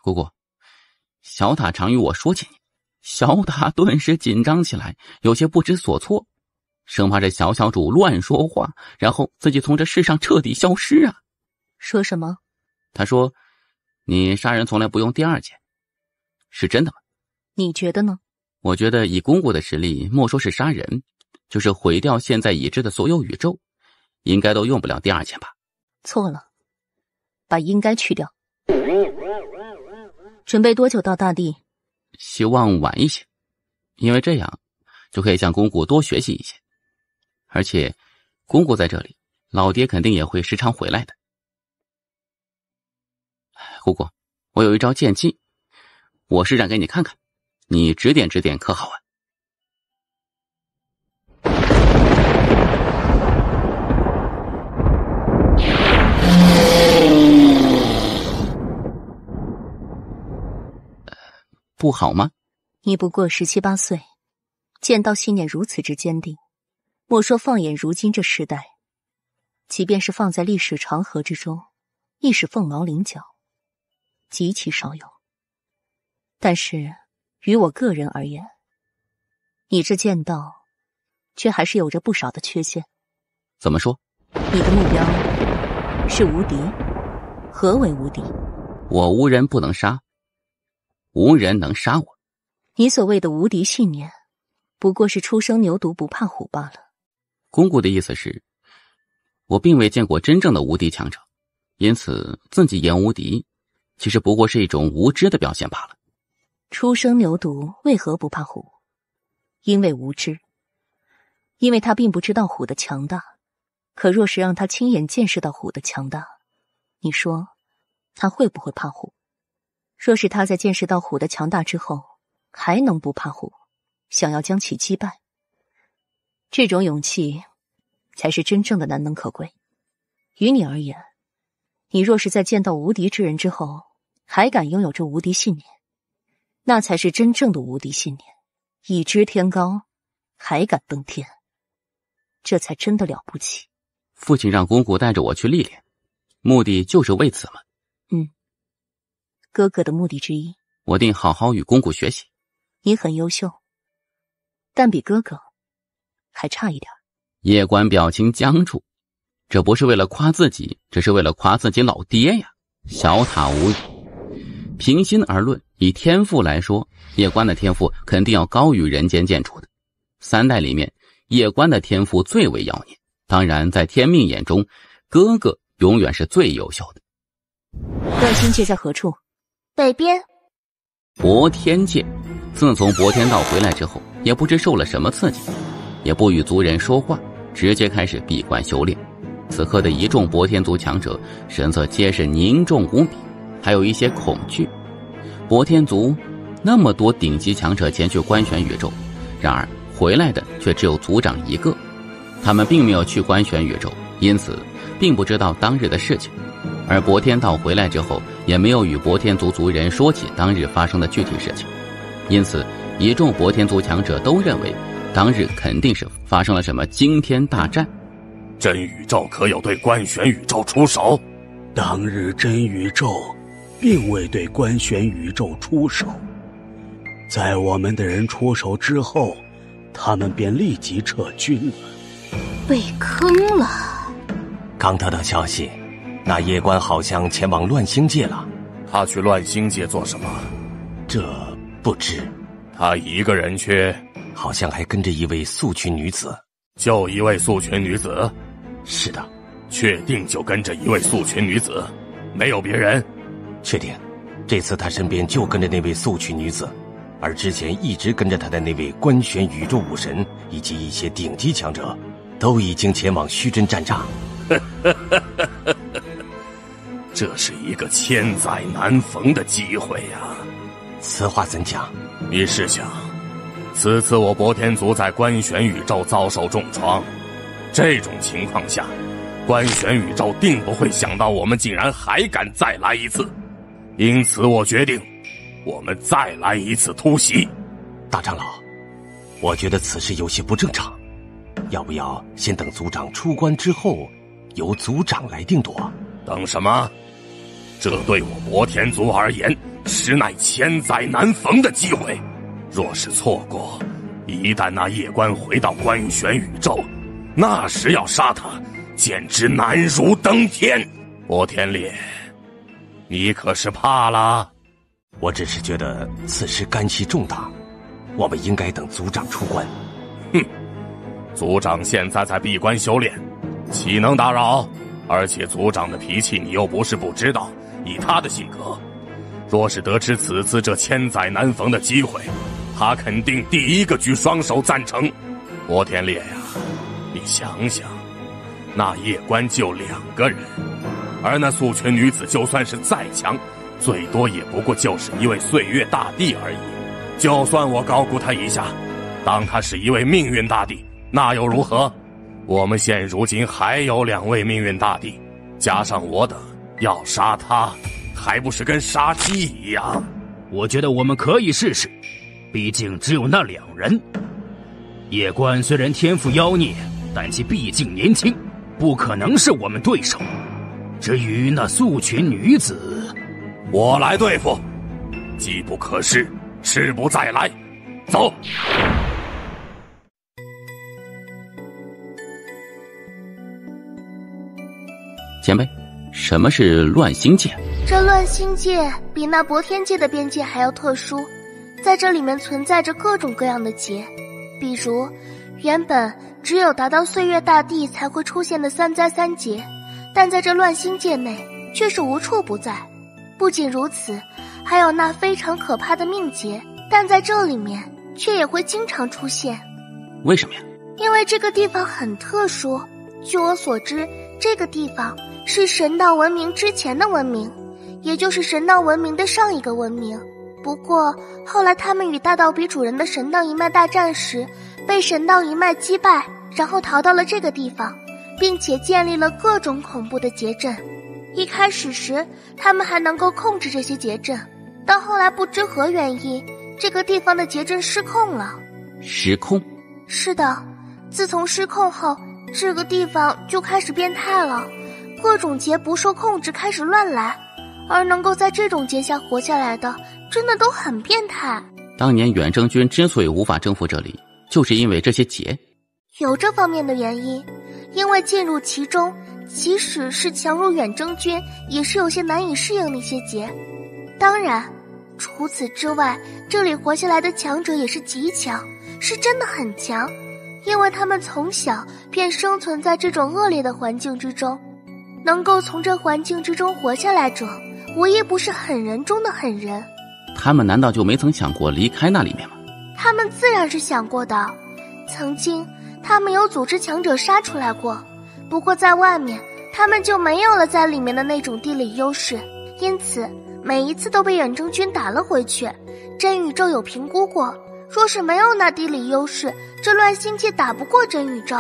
姑姑，小塔常与我说起你。小塔顿时紧张起来，有些不知所措，生怕这小小主乱说话，然后自己从这世上彻底消失啊。说什么？他说你杀人从来不用第二剑，是真的吗？你觉得呢？我觉得以公公的实力，莫说是杀人，就是毁掉现在已知的所有宇宙，应该都用不了第二剑吧。错了，把应该去掉。准备多久到大地？希望晚一些，因为这样就可以向公公多学习一些，而且公公在这里，老爹肯定也会时常回来的。姑姑，我有一招剑技，我施展给你看看，你指点指点可好啊？不好吗？你不过17、18岁，剑道信念如此之坚定，莫说放眼如今这时代，即便是放在历史长河之中，亦是凤毛麟角，极其少有。但是于我个人而言，你这剑道却还是有着不少的缺陷。怎么说？你的目标是无敌。何为无敌？我无人不能杀，无人能杀我。你所谓的无敌信念，不过是初生牛犊不怕虎罢了。公公的意思是，我并未见过真正的无敌强者，因此自己言无敌，其实不过是一种无知的表现罢了。初生牛犊为何不怕虎？因为无知，因为他并不知道虎的强大。可若是让他亲眼见识到虎的强大，你说他会不会怕虎？若是他在见识到虎的强大之后，还能不怕虎，想要将其击败，这种勇气才是真正的难能可贵。于你而言，你若是在见到无敌之人之后，还敢拥有这无敌信念，那才是真正的无敌信念。已知天高，还敢登天，这才真的了不起。父亲让姑姑带着我去历练，目的就是为此吗？哥哥的目的之一。我定好好与姑姑学习。你很优秀，但比哥哥还差一点。叶关表情僵住，这不是为了夸自己，这是为了夸自己老爹呀。小塔无语。平心而论，以天赋来说，叶关的天赋肯定要高于人间剑主的。三代里面，叶关的天赋最为妖孽。当然，在天命眼中，哥哥永远是最优秀的。乱星界在何处？北边。博天界，自从博天道回来之后，也不知受了什么刺激，也不与族人说话，直接开始闭关修炼。此刻的一众博天族强者神色皆是凝重无比，还有一些恐惧。博天族那么多顶级强者前去观选宇宙，然而回来的却只有族长一个。他们并没有去观选宇宙，因此并不知道当日的事情。而博天道回来之后，也没有与博天族族人说起当日发生的具体事情，因此一众博天族强者都认为当日肯定是发生了什么惊天大战。真宇宙可有对观选宇宙出手？当日真宇宙并未对观选宇宙出手，在我们的人出手之后，他们便立即撤军了。被坑了。刚得到消息，那叶关好像前往乱星界了。他去乱星界做什么？这不知。他一个人去？好像还跟着一位素裙女子。就一位素裙女子？是的。确定就跟着一位素裙女子，没有别人？确定。这次他身边就跟着那位素裙女子，而之前一直跟着他的那位观选宇宙武神以及一些顶级强者，都已经前往虚真战场。这是一个千载难逢的机会啊！此话怎讲？你试想，此次我博天族在观选宇宙遭受重创，这种情况下，观选宇宙定不会想到我们竟然还敢再来一次，因此我决定，我们再来一次突袭。大长老，我觉得此事有些不正常，要不要先等族长出关之后，由族长来定夺？等什么？这对我博天族而言，实乃千载难逢的机会。若是错过，一旦那叶关回到观选宇宙，那时要杀他，简直难如登天。博天烈，你可是怕了？我只是觉得此事干系重大，我们应该等族长出关。哼，族长现在在闭关修炼，岂能打扰？而且族长的脾气你又不是不知道，以他的性格，若是得知此次这千载难逢的机会，他肯定第一个举双手赞成。博天烈呀，你想想，那叶关就2个人，而那素裙女子就算是再强，最多也不过就是一位岁月大帝而已。就算我高估他一下，当他是一位命运大帝，那又如何？我们现如今还有2位命运大帝，加上我等，要杀他，还不是跟杀鸡一样？我觉得我们可以试试，毕竟只有那2人。叶关虽然天赋妖孽，但其毕竟年轻，不可能是我们对手。至于那素裙女子，我来对付。机不可失，失不再来。走。前辈，什么是乱星界？这乱星界比那博天界的边界还要特殊，在这里面存在着各种各样的劫，比如原本只有达到岁月大帝才会出现的3灾3劫，但在这乱星界内却是无处不在。不仅如此，还有那非常可怕的命劫，但在这里面却也会经常出现。为什么呀？因为这个地方很特殊。据我所知，这个地方是神道文明之前的文明，也就是神道文明的上一个文明。不过后来他们与大道比主人的神道一脉大战时，被神道一脉击败，然后逃到了这个地方，并且建立了各种恐怖的劫阵。一开始时他们还能够控制这些劫阵，到后来不知何原因，这个地方的劫阵失控了。失控？是的，自从失控后，这个地方就开始变态了，各种劫不受控制，开始乱来，而能够在这种劫下活下来的，真的都很变态。当年远征军之所以无法征服这里，就是因为这些劫。有这方面的原因，因为进入其中，即使是强入远征军，也是有些难以适应那些劫。当然，除此之外，这里活下来的强者也是极强，是真的很强，因为他们从小便生存在这种恶劣的环境之中，能够从这环境之中活下来者，无一不是狠人中的狠人。他们难道就没曾想过离开那里面吗？他们自然是想过的，曾经他们有组织强者杀出来过，不过在外面他们就没有了在里面的那种地理优势，因此每一次都被远征军打了回去。真宇宙有评估过，若是没有那地理优势，这乱星界打不过真宇宙。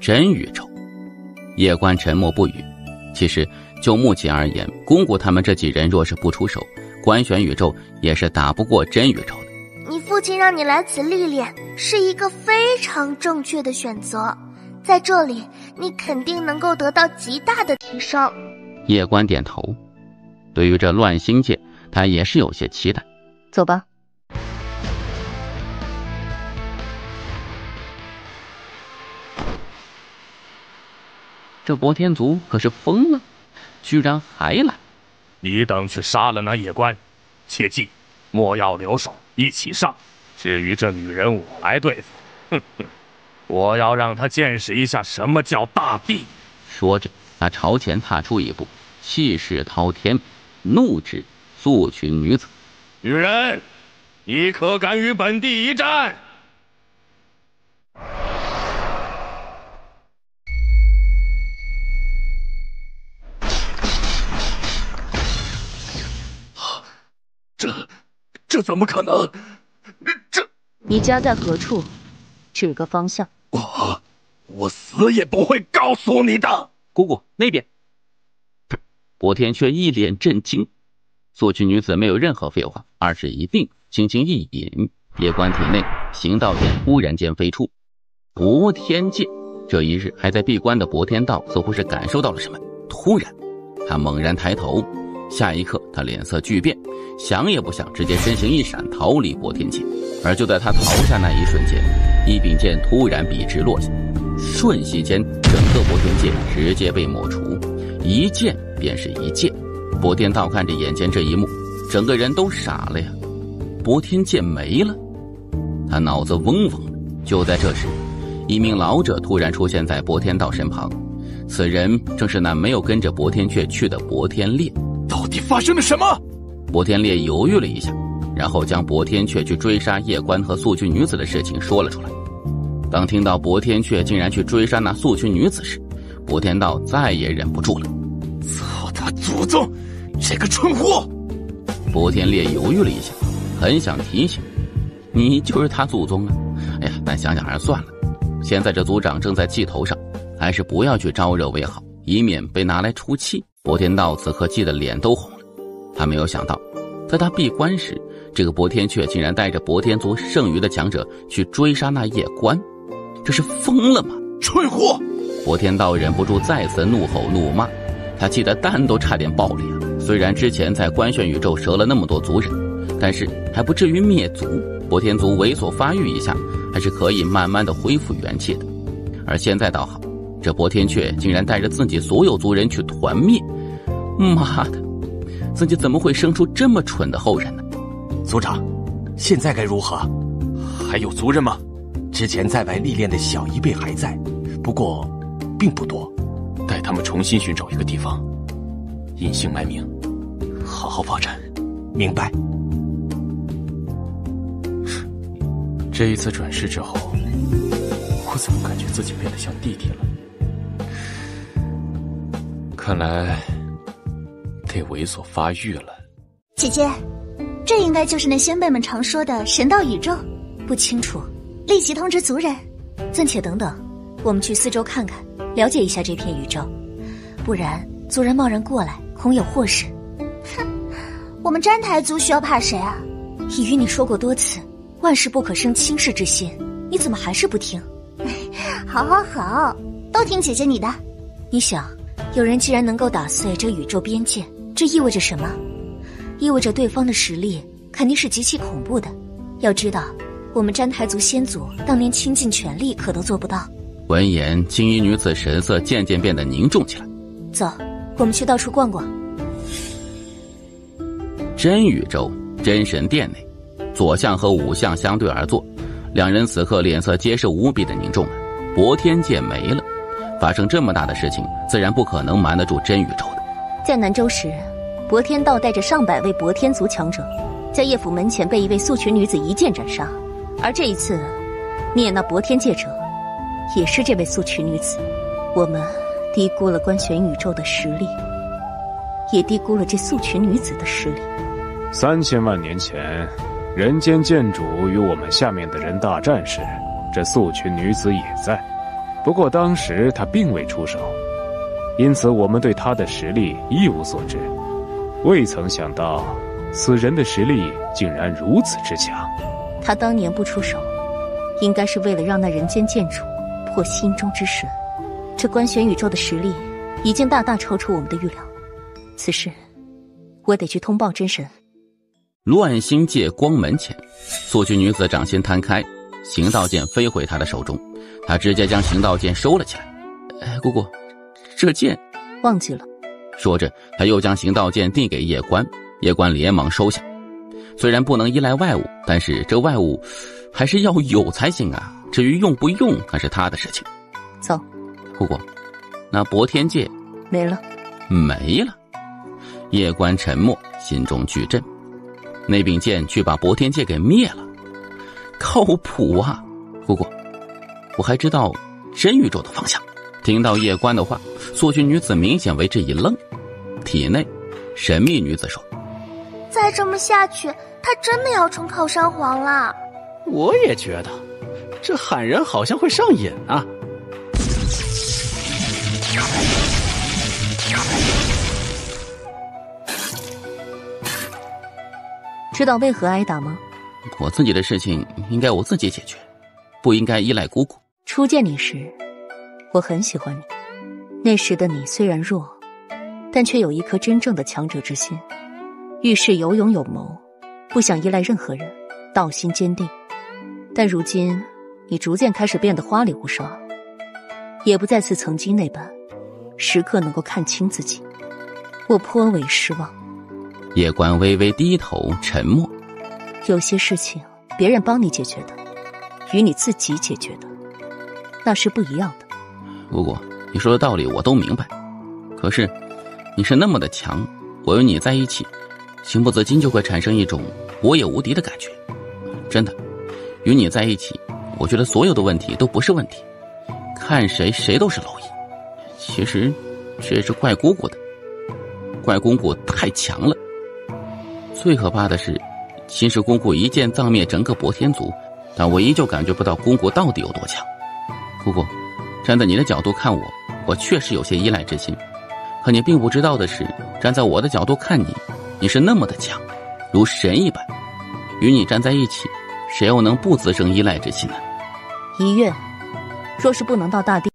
真宇宙？叶关沉默不语。其实就目前而言，公谷他们这几人若是不出手，官选宇宙也是打不过真宇宙的。你父亲让你来此历练，是一个非常正确的选择，在这里你肯定能够得到极大的提升。叶关点头，对于这乱星界他也是有些期待。走吧。这博天族可是疯了，居然还来！你等去杀了那夜官，切记莫要留手，一起上。至于这女人，我来对付。哼哼，我要让她见识一下什么叫大地。说着，他朝前踏出一步，气势滔天，怒指素裙女子：“女人，你可敢与本地一战？”这怎么可能？你家在何处？指个方向。我死也不会告诉你的。姑姑那边。博天却一脸震惊。素裙女子没有任何废话，而是一定，轻轻一引，夜关体内行道剑忽然间飞出。博天剑。这一日还在闭关的博天道似乎是感受到了什么，突然他猛然抬头，下一刻他脸色巨变，想也不想，直接身形一闪，逃离博天剑。而就在他逃下那一瞬间，一柄剑突然笔直落下，瞬息间整个博天剑直接被抹除，一剑便是一剑。博天道看着眼前这一幕，整个人都傻了呀！博天剑没了，他脑子嗡嗡的。就在这时，一名老者突然出现在博天道身旁，此人正是那没有跟着博天阙去的博天烈。到底发生了什么？博天烈犹豫了一下，然后将博天阙去追杀夜关和素裙女子的事情说了出来。当听到博天阙竟然去追杀那素裙女子时，博天道再也忍不住了。操他祖宗，这个蠢货！博天烈犹豫了一下，很想提醒，你就是他祖宗啊！哎呀，但想想还是算了，现在这族长正在气头上，还是不要去招惹为好，以免被拿来出气。博天道此刻气得脸都红了，他没有想到，在他闭关时，这个博天阙竟然带着博天族剩余的强者去追杀那夜关，这是疯了吗？蠢货！博天道忍不住再次怒吼怒骂，他气得蛋都差点爆裂啊！虽然之前在官选宇宙折了那么多族人，但是还不至于灭族，博天族猥琐发育一下，还是可以慢慢的恢复元气的。而现在倒好，这博天阙竟然带着自己所有族人去团灭，妈的，自己怎么会生出这么蠢的后人呢？族长，现在该如何？还有族人吗？之前在外历练的小一辈还在，不过并不多。带他们重新寻找一个地方。隐姓埋名，好好发展。明白。这一次转世之后，我怎么感觉自己变得像弟弟了？看来得猥琐发育了。姐姐，这应该就是那先辈们常说的神道宇宙。不清楚，立即通知族人。暂且等等，我们去四周看看，了解一下这片宇宙，不然族人贸然过来，恐有祸事。哼，我们詹台族需要怕谁啊？已与你说过多次，万事不可生轻视之心，你怎么还是不听？好好好，都听姐姐你的。你想，有人既然能够打碎这宇宙边界，这意味着什么？意味着对方的实力肯定是极其恐怖的。要知道，我们詹台族先祖当年倾尽全力，可都做不到。闻言，青衣女子神色渐渐变得凝重起来。走，我们去到处逛逛。真宇宙真神殿内，左相和武相相对而坐，两人此刻脸色皆是无比的凝重啊。博天界没了，发生这么大的事情，自然不可能瞒得住真宇宙的。在南州时，博天道带着上百位博天族强者，在叶府门前被一位素裙女子一剑斩杀。而这一次，灭那博天界者，也是这位素裙女子。我们低估了观玄宇宙的实力，也低估了这素裙女子的实力。3000万年前，人间剑主与我们下面的人大战时，这素裙女子也在，不过当时她并未出手，因此我们对她的实力一无所知。未曾想到，此人的实力竟然如此之强。他当年不出手，应该是为了让那人间剑主破心中之神。这观玄宇宙的实力已经大大超出我们的预料。此事，我得去通报真神。乱星界光门前，素裙女子掌心摊开，行道剑飞回她的手中，她直接将行道剑收了起来。姑姑，这剑忘记了。说着，她又将行道剑递给叶关，叶关连忙收下。虽然不能依赖外物，但是这外物还是要有才行啊。至于用不用，那是他的事情。走，姑姑，那博天界没了。没了。叶关沉默，心中巨震。那柄剑却把博天界给灭了，靠谱啊！姑姑，我还知道真宇宙的方向。听到叶关的话，素裙女子明显为之一愣。体内，神秘女子说：“再这么下去，他真的要成靠山皇了。”我也觉得，这喊人好像会上瘾啊。知道为何挨打吗？我自己的事情应该我自己解决，不应该依赖姑姑。初见你时，我很喜欢你。那时的你虽然弱，但却有一颗真正的强者之心，遇事有勇有谋，不想依赖任何人，道心坚定。但如今你逐渐开始变得花里胡哨，也不再似曾经那般时刻能够看清自己，我颇为失望。叶关微微低头沉默。有些事情别人帮你解决的，与你自己解决的，那是不一样的。姑姑，你说的道理我都明白，可是你是那么的强，我与你在一起，情不自禁就会产生一种我也无敌的感觉。真的，与你在一起，我觉得所有的问题都不是问题，看谁都是蝼蚁。其实这也是怪姑姑的，怪姑姑太强了。最可怕的是，秦氏姑姑一剑葬灭整个博天族，但我依旧感觉不到姑姑到底有多强。姑姑，站在你的角度看我，我确实有些依赖之心，可你并不知道的是，站在我的角度看你，你是那么的强，如神一般。与你站在一起，谁又能不滋生依赖之心呢？一月，若是不能到大地，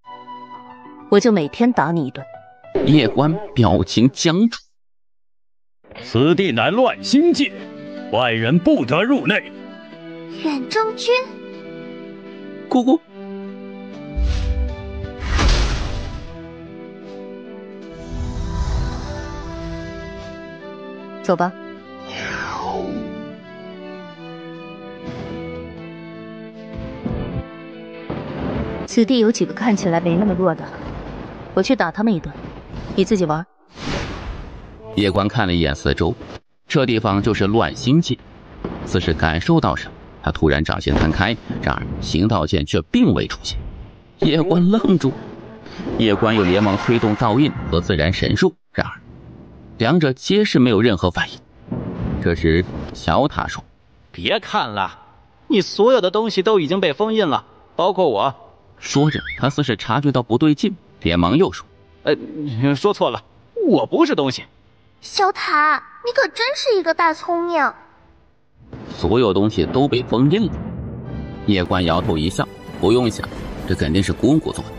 我就每天打你一顿。叶关表情僵住。此地乃乱星界，外人不得入内。远征军，姑姑，走吧。此地有几个看起来没那么弱的，我去打他们一顿，你自己玩。叶关看了一眼四周，这地方就是乱心界。似是感受到什么，他突然掌心摊开，然而行道剑却并未出现。叶关愣住，叶关又连忙推动道印和自然神术，然而两者皆是没有任何反应。这时小塔说：“别看了，你所有的东西都已经被封印了，包括我。”说着，他似是察觉到不对劲，连忙又说：“说错了，我不是东西。”小塔，你可真是一个大聪明。所有东西都被封印了。叶关摇头一笑，不用想，这肯定是姑姑做的。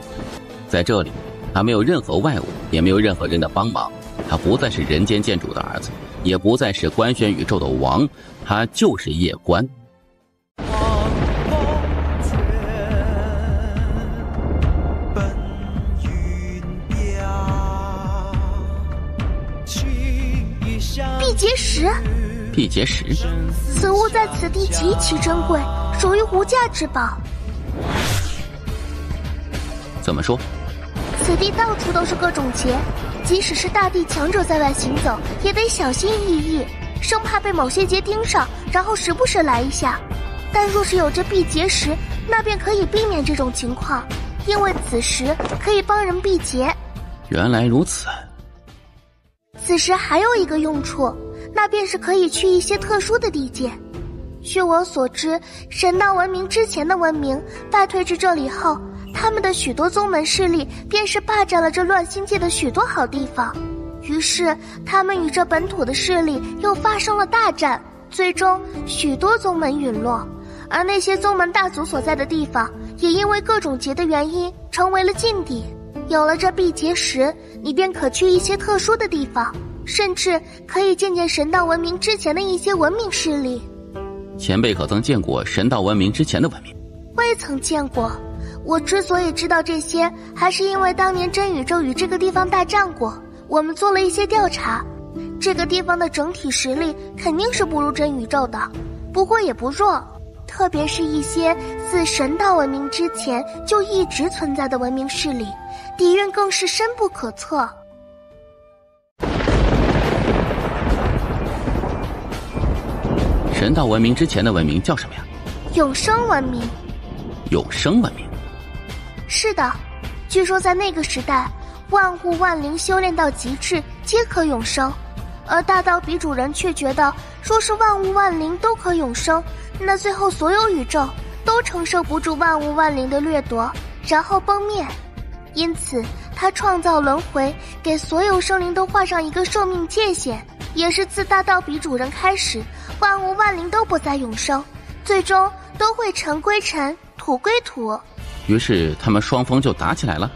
在这里，他没有任何外物，也没有任何人的帮忙。他不再是人间剑主的儿子，也不再是官宣宇宙的王，他就是叶关。辟劫石，辟劫石，此物在此地极其珍贵，属于无价之宝。怎么说？此地到处都是各种劫，即使是大地强者在外行走，也得小心翼翼，生怕被某些劫盯上，然后时不时来一下。但若是有这辟劫石，那便可以避免这种情况，因为此石可以帮人辟劫。原来如此。此时还有一个用处，那便是可以去一些特殊的地界。据我所知，神道文明之前的文明败退至这里后，他们的许多宗门势力便是霸占了这乱心界的许多好地方，于是他们与这本土的势力又发生了大战，最终许多宗门陨落，而那些宗门大族所在的地方也因为各种劫的原因成为了禁地。有了这辟劫石，你便可去一些特殊的地方，甚至可以见见神道文明之前的一些文明势力。前辈可曾见过神道文明之前的文明？未曾见过。我之所以知道这些，还是因为当年真宇宙与这个地方大战过，我们做了一些调查。这个地方的整体实力肯定是不如真宇宙的，不过也不弱，特别是一些自神道文明之前就一直存在的文明势力，底蕴更是深不可测。神道文明之前的文明叫什么呀？永生文明。永生文明？是的，据说在那个时代，万物万灵修炼到极致皆可永生，而大道比主人却觉得，若是万物万灵都可永生，那最后所有宇宙都承受不住万物万灵的掠夺，然后崩灭。因此他创造轮回，给所有生灵都画上一个寿命界限，也是自大道比主人开始，万物万灵都不再永生，最终都会尘归尘，土归土。于是他们双方就打起来了。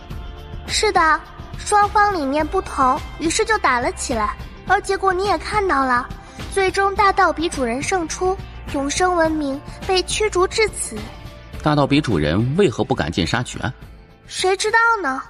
是的，双方理念不同，于是就打了起来，而结果你也看到了，最终大道比主人胜出，永生文明被驱逐至此。大道比主人为何不赶尽杀绝？谁知道呢？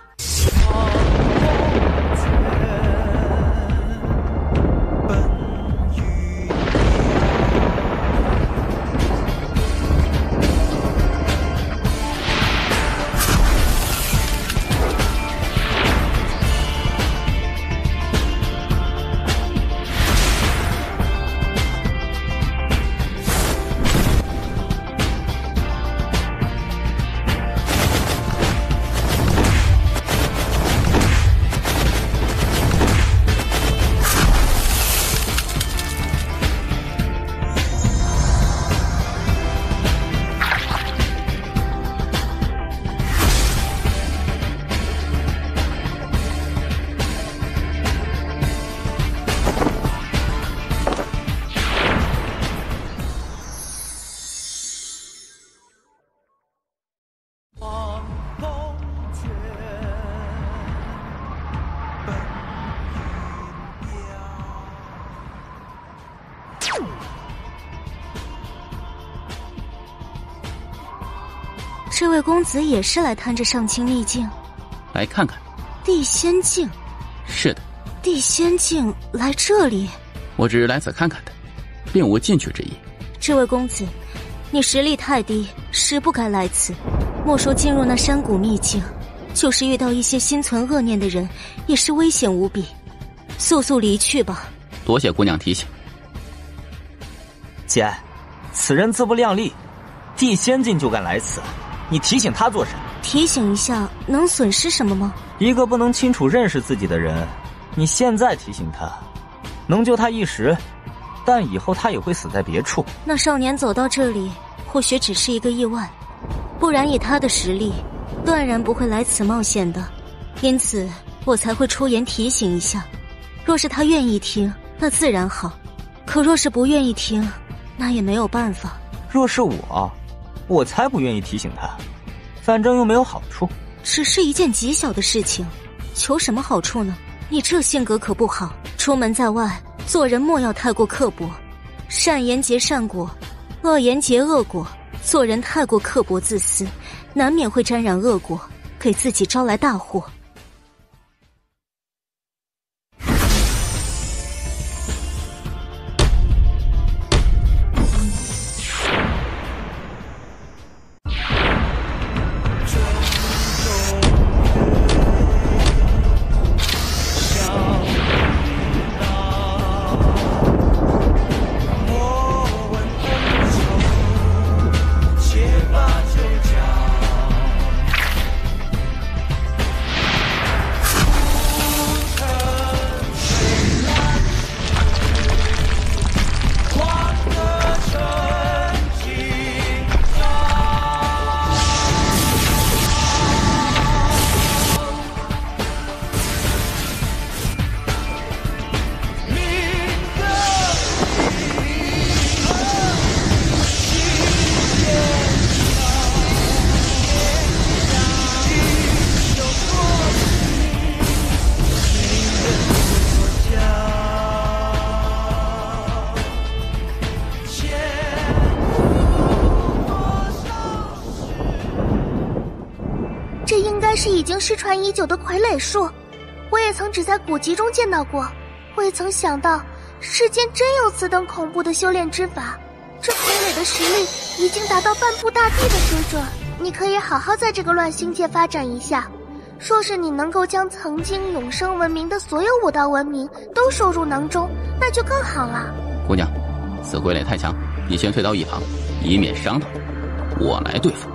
这位公子也是来探这上清秘境？来看看。地仙境？是的。地仙境来这里？我只是来此看看的，并无进去之意。这位公子，你实力太低，实不该来此。莫说进入那山谷秘境，就是遇到一些心存恶念的人，也是危险无比。速速离去吧。多谢姑娘提醒。姐，此人自不量力，地仙境就敢来此，你提醒他做什么？提醒一下，能损失什么吗？一个不能清楚认识自己的人，你现在提醒他，能救他一时，但以后他也会死在别处。那少年走到这里，或许只是一个意外，不然以他的实力，断然不会来此冒险的。因此，我才会出言提醒一下。若是他愿意听，那自然好；可若是不愿意听，那也没有办法。若是我才不愿意提醒他，反正又没有好处。只是一件极小的事情，求什么好处呢？你这性格可不好，出门在外，做人莫要太过刻薄，善言结善果，恶言结恶果。做人太过刻薄自私，难免会沾染恶果，给自己招来大祸。是已经失传已久的傀儡术，我也曾只在古籍中见到过，未曾想到世间真有此等恐怖的修炼之法。这傀儡的实力已经达到半步大地的水准，你可以好好在这个乱星界发展一下。若是你能够将曾经永生文明的所有武道文明都收入囊中，那就更好了。姑娘，此傀儡太强，你先退到一旁，以免伤到我来对付。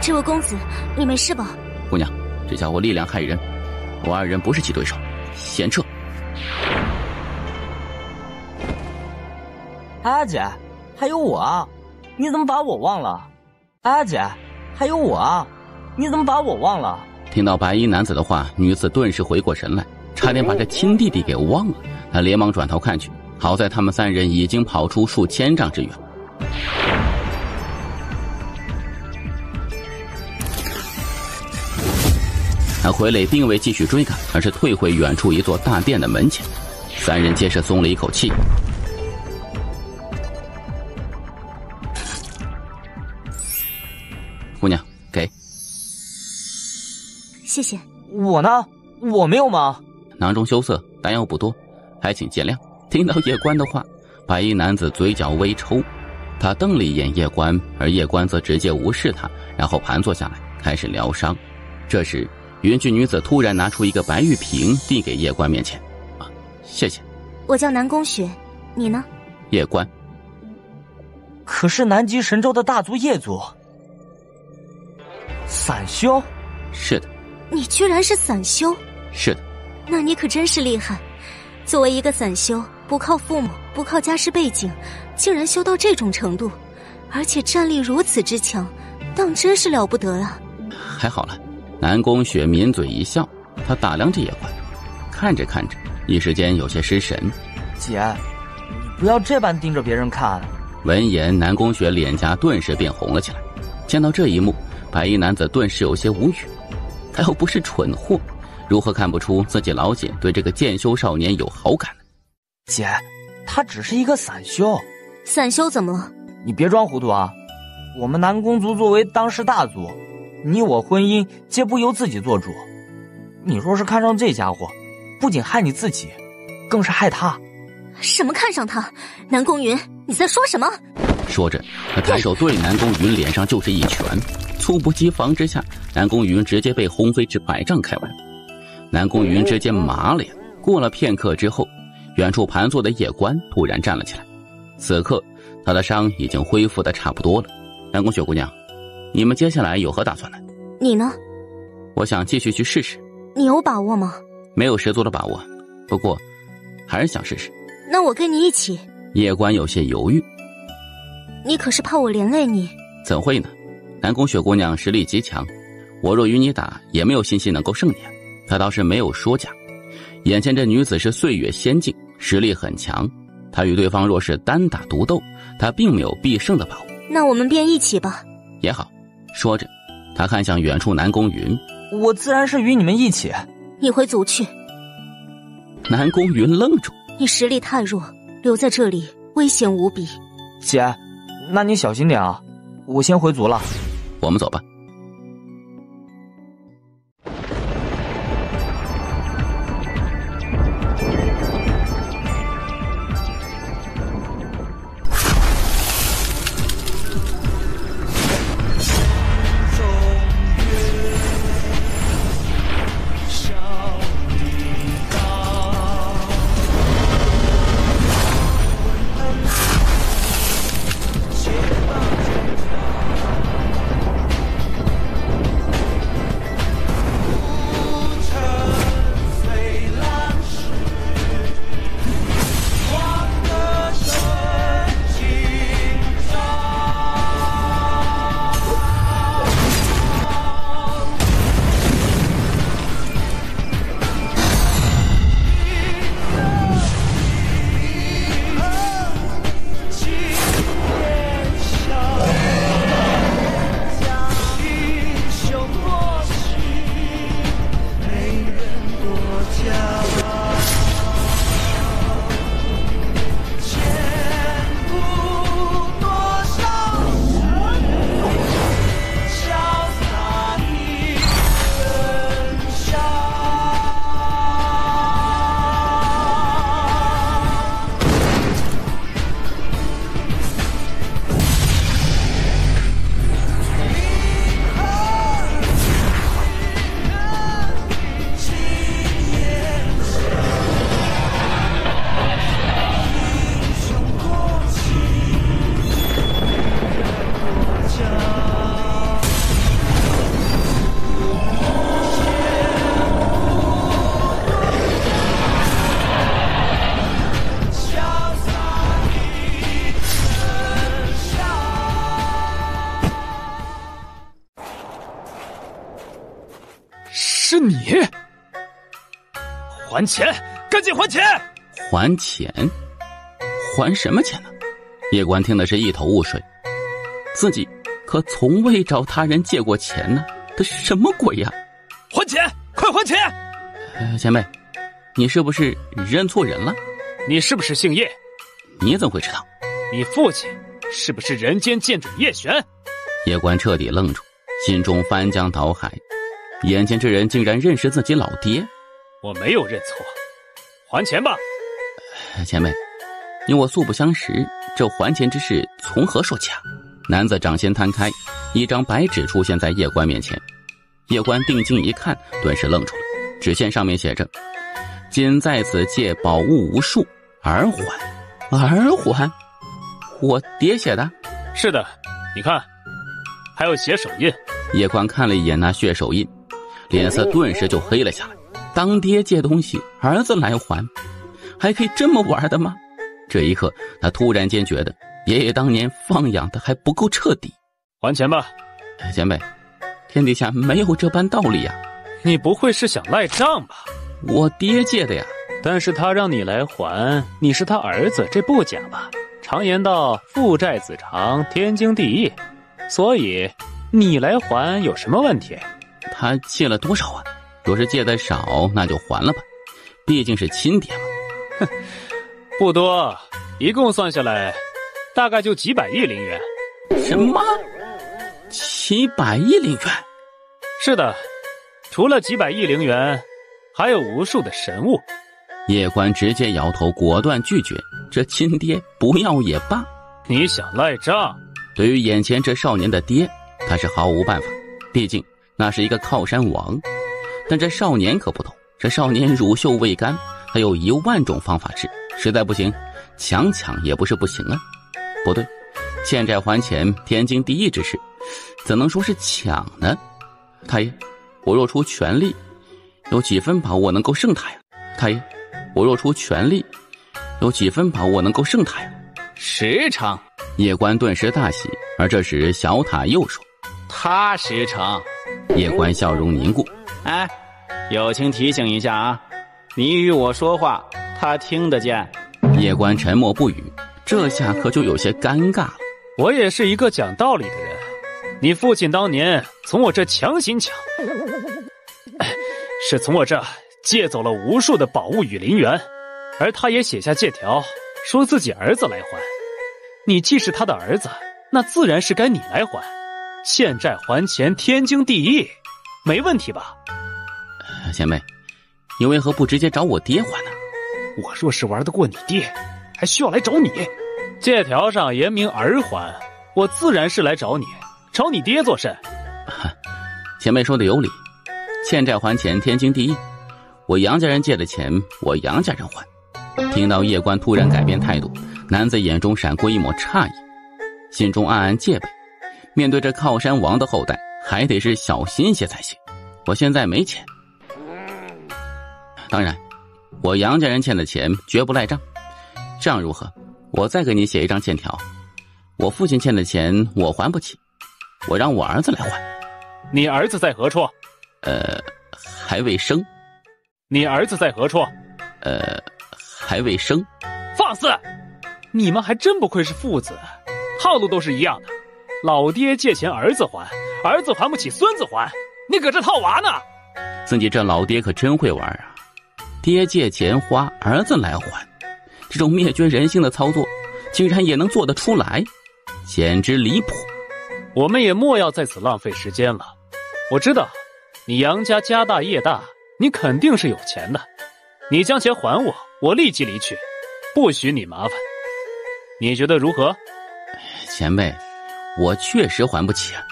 这位公子，你没事吧？姑娘，这家伙力量骇人，我二人不是其对手，先撤。阿姐，还有我啊！你怎么把我忘了？阿姐，还有我啊！你怎么把我忘了？听到白衣男子的话，女子顿时回过神来，差点把这亲弟弟给忘了。她连忙转头看去，好在他们三人已经跑出数千丈之远。那傀儡并未继续追赶，而是退回远处一座大殿的门前。三人皆是松了一口气。姑娘，给。谢谢。我呢？我没有吗？囊中羞涩，弹药不多，还请见谅。听到叶关的话，白衣男子嘴角微抽，他瞪了一眼叶关，而叶关则直接无视他，然后盘坐下来开始疗伤。这时云居女子突然拿出一个白玉瓶递给叶关面前。谢谢。我叫南宫雪，你呢？叶关。可是南极神州的大族叶族散修？是的。你居然是散修？是的。那你可真是厉害，作为一个散修，不靠父母，不靠家世背景，竟然修到这种程度，而且战力如此之强，当真是了不得啊。还好了。南宫雪抿嘴一笑，他打量着叶关，看着看着一时间有些失神。姐，你不要这般盯着别人看。闻言，南宫雪脸颊顿时变红了起来。见到这一幕，白衣男子顿时有些无语。他又不是蠢货，如何看不出自己老姐对这个剑修少年有好感呢？姐，他只是一个散修。散修怎么了？你别装糊涂啊！我们南宫族作为当世大族，你我婚姻皆不由自己做主。你若是看上这家伙，不仅害你自己，更是害他。什么看上他？南宫云，你在说什么？说着，他抬手对南宫云脸上就是一拳，猝不及防之下，南宫云直接被轰飞至100丈开外。南宫云之间麻了呀。过了片刻之后，远处盘坐的叶关突然站了起来。此刻，他的伤已经恢复的差不多了。南宫雪姑娘，你们接下来有何打算呢？你呢？我想继续去试试。你有把握吗？没有十足的把握，不过还是想试试。那我跟你一起。叶关有些犹豫。你可是怕我连累你？怎会呢？南宫雪姑娘实力极强，我若与你打，也没有信心能够胜你。她倒是没有说假。眼前这女子是岁月仙境，实力很强。她与对方若是单打独斗，她并没有必胜的把握。那我们便一起吧。也好。说着，她看向远处南宫云。我自然是与你们一起。你回族去。南宫云愣住。你实力太弱，留在这里危险无比。姐，那你小心点啊，我先回族了。我们走吧。是你！还钱！赶紧还钱！还钱？还什么钱呢？叶关听的是一头雾水，自己可从未找他人借过钱呢，这什么鬼呀？还钱！快还钱！前辈，你是不是认错人了？你是不是姓叶？你怎么会知道？你父亲是不是人间剑主叶璇？叶关彻底愣住，心中翻江倒海，眼前这人竟然认识自己老爹。我没有认错，还钱吧。前辈，你我素不相识，这还钱之事从何说起啊？男子掌心摊开，一张白纸出现在叶关面前。叶关定睛一看，顿时愣住了。纸线上面写着：今在此借宝物无数，而还。而还？我爹写的？是的，你看，还有写手印。叶关看了一眼那血手印，脸色顿时就黑了下来。当爹借东西，儿子来还，还可以这么玩的吗？这一刻，他突然间觉得爷爷当年放养的还不够彻底。还钱吧。前辈，天底下没有这般道理呀。你不会是想赖账吧？我爹借的呀。但是他让你来还，你是他儿子，这不假吧？常言道，父债子偿，天经地义。所以你来还有什么问题？他借了多少啊？若是借的少，那就还了吧，毕竟是亲爹嘛。哼，不多，一共算下来，大概就几百亿灵元。什么？几百亿灵元？是的，除了几百亿灵元，还有无数的神物。叶关直接摇头，果断拒绝。这亲爹不要也罢。你想赖账？对于眼前这少年的爹，他是毫无办法，毕竟那是一个靠山王。但这少年可不同，这少年乳臭未干，他有10000种方法治，实在不行，抢也不是不行啊。不对，欠债还钱，天经地义之事，怎能说是抢呢？太爷，我若出全力，有几分把握能够胜他呀？太爷，我若出全力，有几分把握能够胜他呀？10成。叶关顿时大喜，而这时小塔又说：“他10成。”叶关笑容凝固。哎，友情提醒一下啊，你与我说话，他听得见。叶关沉默不语，这下可就有些尴尬了。我也是一个讲道理的人，你父亲当年从我这强行抢，是从我这借走了无数的宝物与灵元，而他也写下借条，说自己儿子来还。你既是他的儿子，那自然是该你来还。欠债还钱，天经地义，没问题吧？前辈，你为何不直接找我爹还呢？我若是玩得过你爹，还需要来找你？借条上言明儿还，我自然是来找你，找你爹做甚？前辈说的有理，欠债还钱，天经地义。我杨家人借的钱，我杨家人还。听到叶关突然改变态度，男子眼中闪过一抹诧异，心中暗暗戒备。面对这靠山王的后代，还得是小心些才行。我现在没钱，当然，我杨家人欠的钱绝不赖账。这样如何？我再给你写一张欠条，我父亲欠的钱我还不起，我让我儿子来还。你儿子在何处？还未生。你儿子在何处？还未生。放肆！你们还真不愧是父子，套路都是一样的。老爹借钱儿子还，儿子还不起孙子还，你搁这套娃呢？自己这老爹可真会玩啊！爹借钱花，儿子来还，这种灭绝人性的操作，竟然也能做得出来，简直离谱！我们也莫要在此浪费时间了。我知道，你杨家家大业大，你肯定是有钱的。你将钱还我，我立即离去，不许你麻烦。你觉得如何？前辈，我确实还不起啊。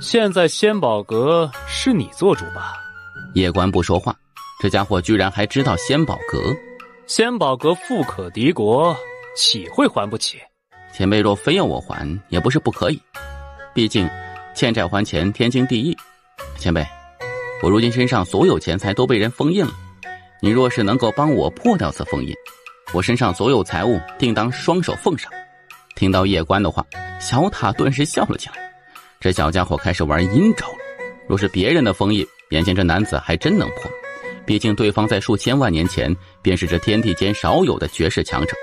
现在仙宝阁是你做主吧？叶关不说话，这家伙居然还知道仙宝阁。仙宝阁富可敌国，岂会还不起？前辈若非要我还，也不是不可以。毕竟欠债还钱，天经地义。前辈，我如今身上所有钱财都被人封印了，你若是能够帮我破掉此封印，我身上所有财物定当双手奉上。听到叶关的话，小塔顿时笑了起来。这小家伙开始玩阴招了。若是别人的封印，眼前这男子还真能破。毕竟对方在数千万年前便是这天地间少有的绝世强者，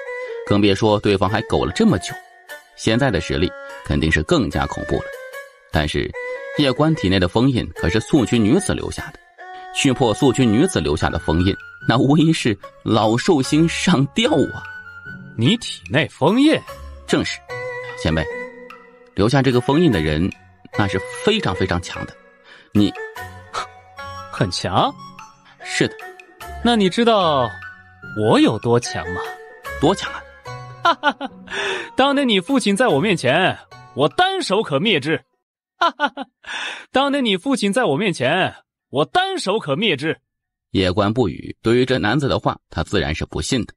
更别说对方还苟了这么久。现在的实力肯定是更加恐怖了。但是叶关体内的封印可是素裙女子留下的，续破素裙女子留下的封印，那无疑是老寿星上吊啊！你体内封印？正是，前辈，留下这个封印的人，那是非常非常强的。你很强？是的。那你知道我有多强吗？多强啊！哈哈哈！当年你父亲在我面前，我单手可灭之。哈哈哈！当年你父亲在我面前，我单手可灭之。叶关不语，对于这男子的话，他自然是不信的。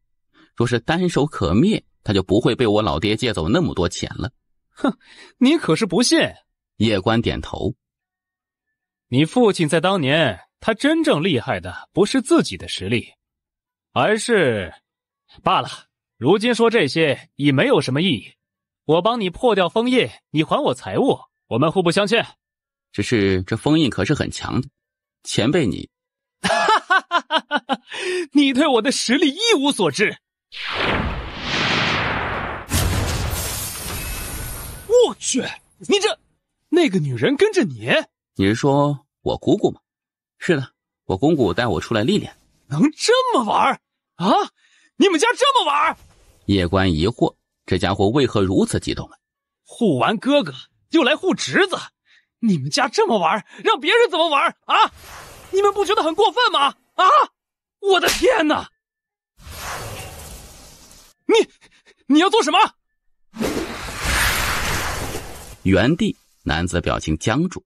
若是单手可灭，他就不会被我老爹借走那么多钱了。哼，你可是不信？叶关点头。你父亲在当年，他真正厉害的不是自己的实力，而是……罢了，如今说这些已没有什么意义。我帮你破掉封印，你还我财物，我们互不相欠。只是这封印可是很强的，前辈你……你对我的实力一无所知。我去，你这……那个女人跟着你？你是说我姑姑吗？是的，我公公带我出来历练。能这么玩啊？你们家这么玩？叶关疑惑，这家伙为何如此激动啊？护完哥哥又来护侄子，你们家这么玩，让别人怎么玩啊？你们不觉得很过分吗？啊！我的天哪！你要做什么？原地，男子表情僵住。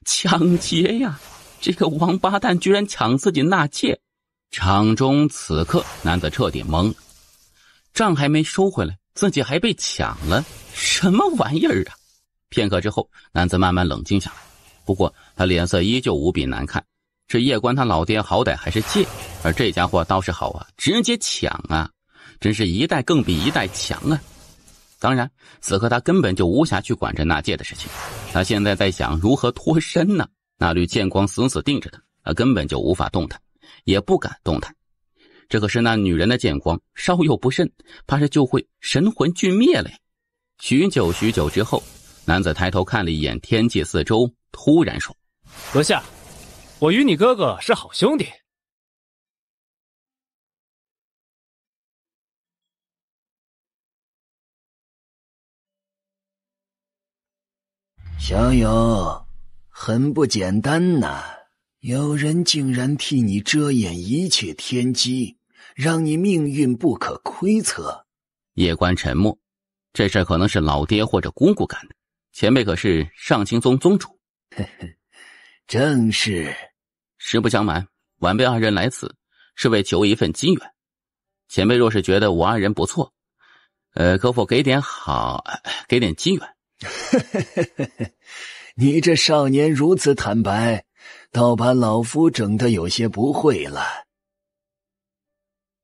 抢劫呀！这个王八蛋居然抢自己纳妾！场中此刻，男子彻底懵了，账还没收回来，自己还被抢了，什么玩意儿啊！片刻之后，男子慢慢冷静下来，不过他脸色依旧无比难看。这叶关他老爹好歹还是借，而这家伙倒是好啊，直接抢啊！真是一代更比一代强啊！当然，此刻他根本就无暇去管这纳戒的事情，他现在在想如何脱身呢？那缕剑光死死盯着他，他根本就无法动弹，也不敢动弹。这可是那女人的剑光，稍有不慎，怕是就会神魂俱灭了。许久之后，男子抬头看了一眼天际四周，突然说：“阁下，我与你哥哥是好兄弟。”小友，很不简单呐！有人竟然替你遮掩一切天机，让你命运不可窥测。叶关沉默，这事可能是老爹或者姑姑干的。前辈可是上清宗宗主。正是。实不相瞒，晚辈二人来此是为求一份金缘。前辈若是觉得我二人不错，可否给点金缘？你这少年如此坦白，倒把老夫整得有些不会了。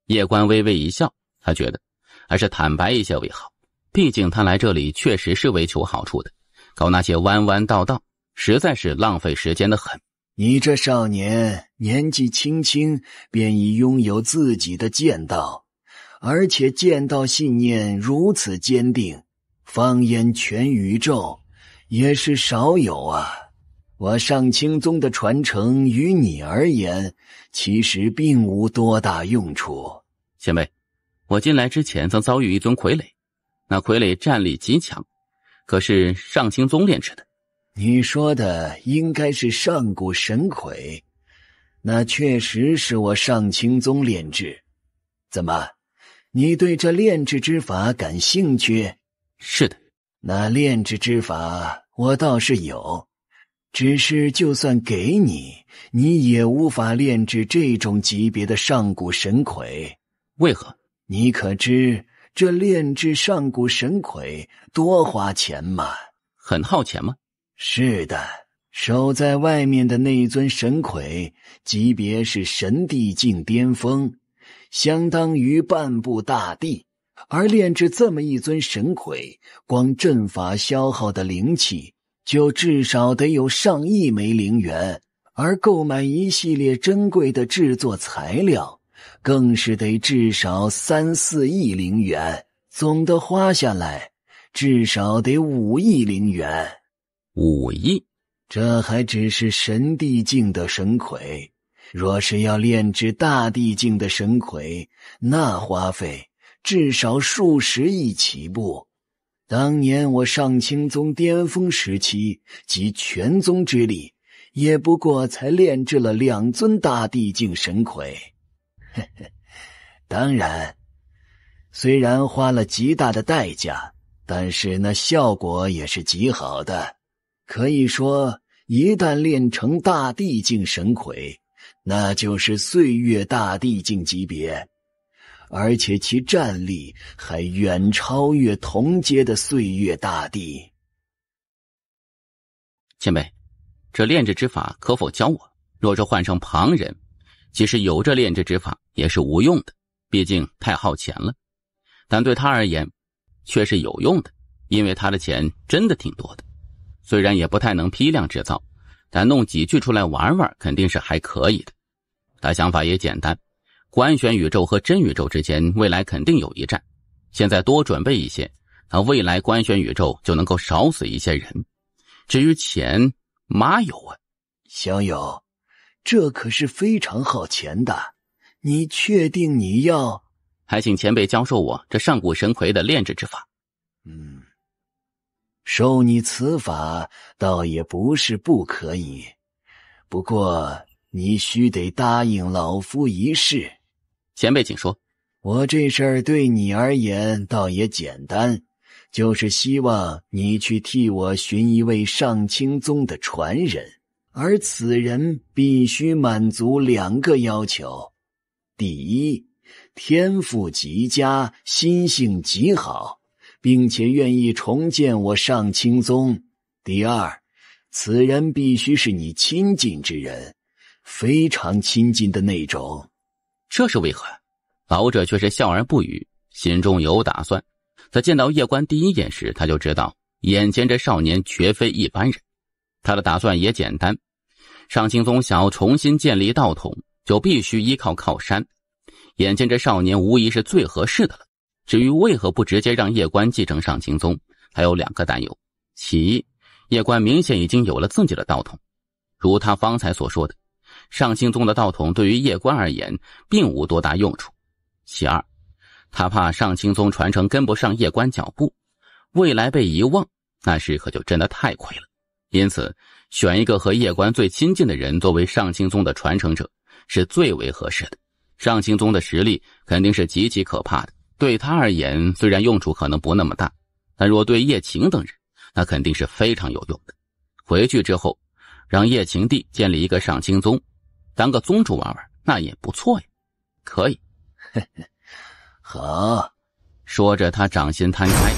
叶关微微一笑，他觉得还是坦白一些为好，毕竟他来这里确实是为求好处的，搞那些弯弯道道实在是浪费时间的很。你这少年年纪轻轻便已拥有自己的剑道，而且剑道信念如此坚定，放眼全宇宙也是少有啊！我上清宗的传承于你而言，其实并无多大用处。前辈，我进来之前曾遭遇一尊傀儡，那傀儡战力极强，可是上清宗炼制的。你说的应该是上古神傀，那确实是我上清宗炼制。怎么，你对这炼制之法感兴趣？是的。那炼制之法我倒是有，只是就算给你，你也无法炼制这种级别的上古神傀。为何？你可知这炼制上古神傀多花钱吗？很耗钱吗？是的，守在外面的那尊神傀级别是神帝境巅峰，相当于半步大地。而炼制这么一尊神傀，光阵法消耗的灵气就至少得有上亿枚灵元，而购买一系列珍贵的制作材料更是得至少3-4亿灵元，总的花下来至少得5亿灵元。5亿？这还只是神帝境的神傀，若是要炼制大地境的神魁，那花费至少数十亿起步。当年我上清宗巅峰时期集全宗之力，也不过才炼制了2尊大地境神魁。当然，虽然花了极大的代价，但是那效果也是极好的。可以说，一旦炼成大地境神魁，那就是岁月大地境级别，而且其战力还远超越同阶的岁月大帝。前辈，这炼制之法可否教我？若是换成旁人，即使有这炼制之法也是无用的，毕竟太耗钱了。但对他而言却是有用的，因为他的钱真的挺多的。虽然也不太能批量制造，但弄几具出来玩玩肯定是还可以的。他想法也简单，官选宇宙和真宇宙之间未来肯定有一战，现在多准备一些，那未来官选宇宙就能够少死一些人。至于钱，妈有啊。小友，这可是非常耗钱的，你确定你要？还请前辈教授我这上古神魁的炼制之法。授你此法倒也不是不可以，不过你须得答应老夫一事。前辈请说。我这事儿对你而言倒也简单，就是希望你去替我寻一位上清宗的传人，而此人必须满足2个要求。第一，天赋极佳，心性极好，并且愿意重建我上清宗。第二，此人必须是你亲近之人，非常亲近的那种。这是为何？老者却是笑而不语，心中有打算。在见到叶关第一眼时，他就知道眼前这少年绝非一般人。他的打算也简单，上清宗想要重新建立道统，就必须依靠靠山。眼前这少年无疑是最合适的了。至于为何不直接让叶关继承上清宗，还有2个担忧。其一，叶关明显已经有了自己的道统，如他方才所说的，上清宗的道统对于叶关而言并无多大用处。其二，他怕上清宗传承跟不上叶关脚步，未来被遗忘，那时可就真的太亏了。因此，选一个和叶关最亲近的人作为上清宗的传承者是最为合适的。上清宗的实力肯定是极其可怕的，对他而言虽然用处可能不那么大，但若对叶晴等人，那肯定是非常有用的。回去之后，让叶晴帝建立一个上清宗，当个宗主玩玩，那也不错呀。可以。好。说着他掌心摊开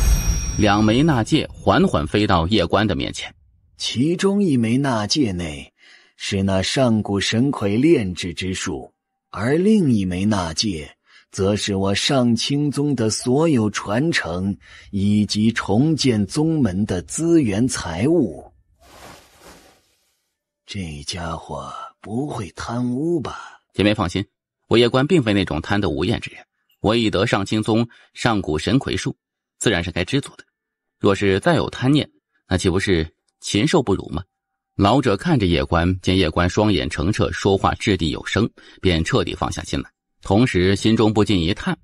，2枚纳戒缓缓飞到叶关的面前。其中1枚纳戒内是那上古神魁炼制之术，而另1枚纳戒则是我上清宗的所有传承以及重建宗门的资源财物。这家伙不会贪污吧？前辈放心，我叶关并非那种贪得无厌之人，我已得上清宗上古神魁术，自然是该知足的。若是再有贪念，那岂不是禽兽不如吗？老者看着叶关，见叶关双眼澄澈，说话掷地有声，便彻底放下心来，同时心中不禁一叹，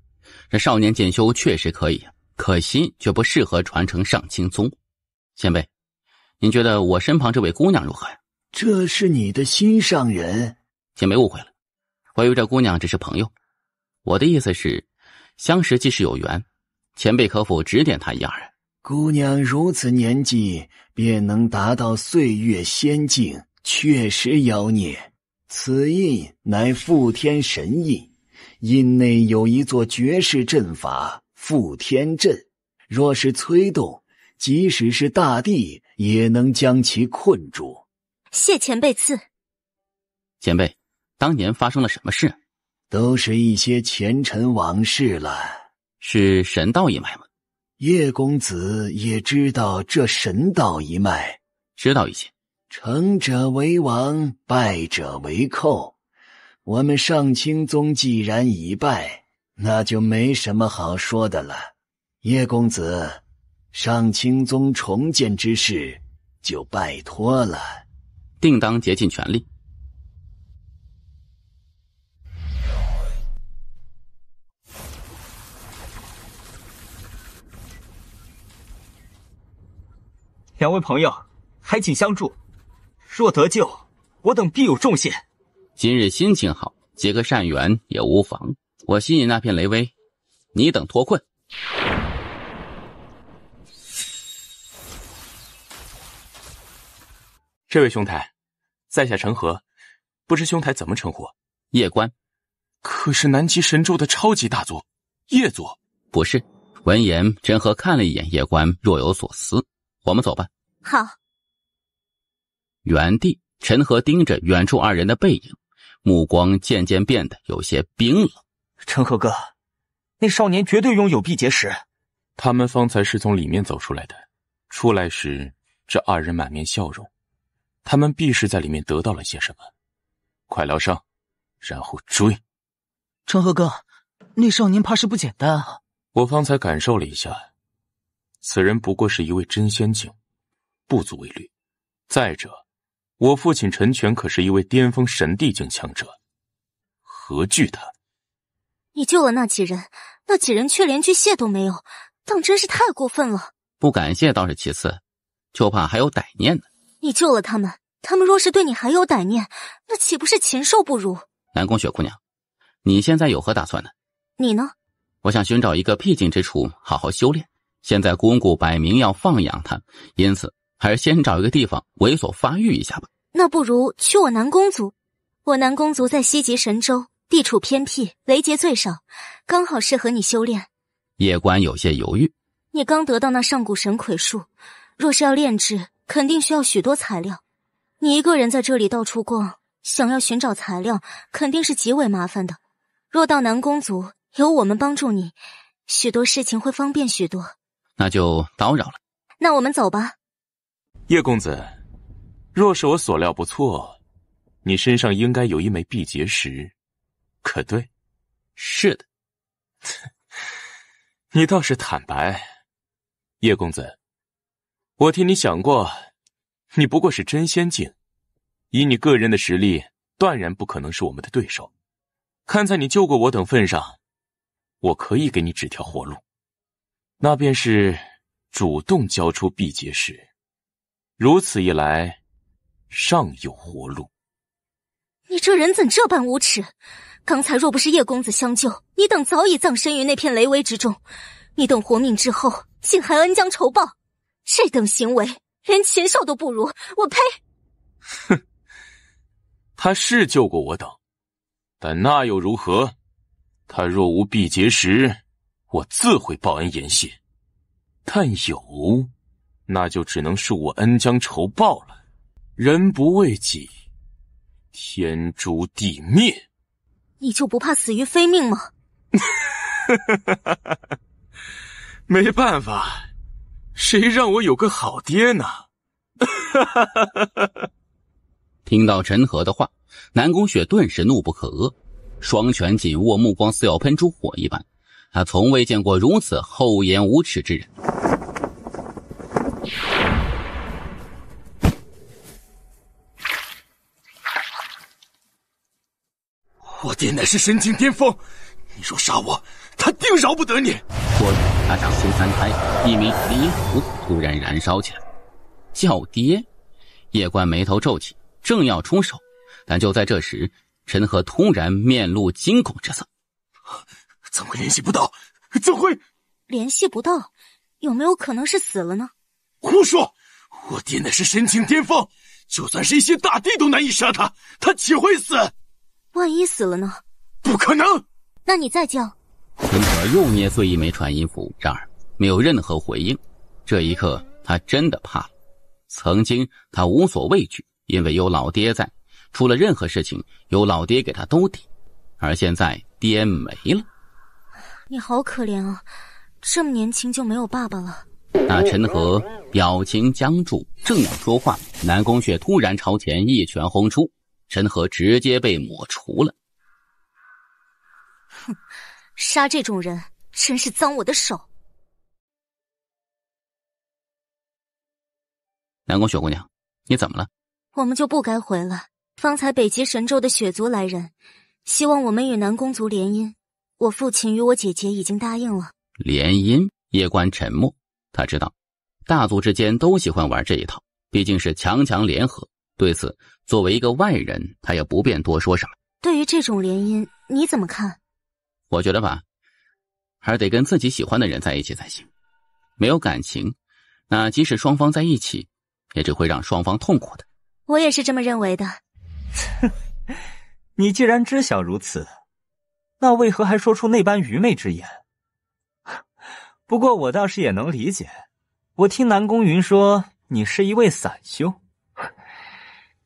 这少年剑修确实可以，可惜却不适合传承上清宗。前辈，您觉得我身旁这位姑娘如何呀？这是你的心上人？前辈误会了，我与这姑娘只是朋友。我的意思是，相识即是有缘，前辈可否指点她一二啊？姑娘如此年纪便能达到岁月仙境，确实妖孽。此印乃覆天神印，印内有一座绝世阵法覆天阵，若是催动，即使是大地也能将其困住。谢前辈赐。前辈，当年发生了什么事？都是一些前尘往事了。是神道一脉吗？叶公子也知道这神道一脉？知道一些。成者为王，败者为寇。我们上清宗既然已败，那就没什么好说的了。叶公子，上清宗重建之事就拜托了。定当竭尽全力。两位朋友，还请相助。若得救，我等必有重谢。今日心情好，结个善缘也无妨。我吸引那片雷威，你等脱困。这位兄台，在下陈和，不知兄台怎么称呼？叶关。可是南极神州的超级大族，叶族？不是。闻言，陈和看了一眼叶关，若有所思。我们走吧。好。原地，陈和盯着远处二人的背影，目光渐渐变得有些冰冷。陈和哥，那少年绝对拥有辟劫石。他们方才是从里面走出来的，出来时这二人满面笑容，他们必是在里面得到了些什么。快聊上，然后追。陈和哥，那少年怕是不简单啊。我方才感受了一下，此人不过是一位真仙境，不足为虑。再者，我父亲陈全可是一位巅峰神帝境强者，何惧他？你救了那几人，那几人却连句谢都没有，当真是太过分了。不感谢倒是其次，就怕还有歹念呢。你救了他们，他们若是对你还有歹念，那岂不是禽兽不如？南宫雪姑娘，你现在有何打算呢？你呢？我想寻找一个僻静之处好好修炼。现在公公摆明要放养他，因此还是先找一个地方猥琐发育一下吧。那不如去我南宫族。我南宫族在西极神州，地处偏僻，雷劫最少，刚好适合你修炼。叶关有些犹豫。你刚得到那上古神魁术，若是要炼制，肯定需要许多材料。你一个人在这里到处逛，想要寻找材料，肯定是极为麻烦的。若到南宫族，有我们帮助你，许多事情会方便许多。那就叨扰了。那我们走吧。叶公子，若是我所料不错，你身上应该有一枚辟劫石，可对？是的。你倒是坦白。叶公子，我替你想过，你不过是真仙境，以你个人的实力，断然不可能是我们的对手。看在你救过我等份上，我可以给你指条活路，那便是主动交出辟劫石。如此一来，尚有活路。你这人怎这般无耻？刚才若不是叶公子相救，你等早已葬身于那片雷威之中。你等活命之后，竟还恩将仇报，这等行为连禽兽都不如！我呸！哼，他是救过我等，但那又如何？他若无辟劫石，我自会报恩言谢；但有，那就只能是我恩将仇报了。人不为己，天诛地灭。你就不怕死于非命吗？没办法，谁让我有个好爹呢？听到陈和的话，南宫雪顿时怒不可遏，双拳紧握，目光似要喷出火一般。他从未见过如此厚颜无耻之人。我爹乃是神境巅峰，你若杀我，他定饶不得你。说着，他掌心三开，一枚离音符突然燃烧起来。叫爹！叶关眉头皱起，正要出手，但就在这时，陈和突然面露惊恐之色。怎会联系不到？怎会联系不到？有没有可能是死了呢？胡说！我爹乃是神境巅峰，就算是一些大帝都难以杀他，他岂会死？万一死了呢？不可能！那你再叫。陈和又捏碎一枚传音符，然而没有任何回应。这一刻，他真的怕了。曾经他无所畏惧，因为有老爹在，出了任何事情有老爹给他兜底。而现在爹没了。你好可怜啊，这么年轻就没有爸爸了。那陈和表情僵住，正要说话，南宫雪突然朝前一拳轰出，陈和直接被抹除了。哼，杀这种人真是脏我的手。南宫雪姑娘，你怎么了？我们就不该回了。方才北极神州的血族来人，希望我们与南宫族联姻。我父亲与我姐姐已经答应了。联姻？叶关沉默，他知道大族之间都喜欢玩这一套，毕竟是强强联合。对此，作为一个外人，他也不便多说什么。对于这种联姻，你怎么看？我觉得吧，还是得跟自己喜欢的人在一起才行。没有感情，那即使双方在一起，也只会让双方痛苦的。我也是这么认为的。你既然知晓如此，那为何还说出那般愚昧之言？不过我倒是也能理解，我听南宫云说你是一位散修，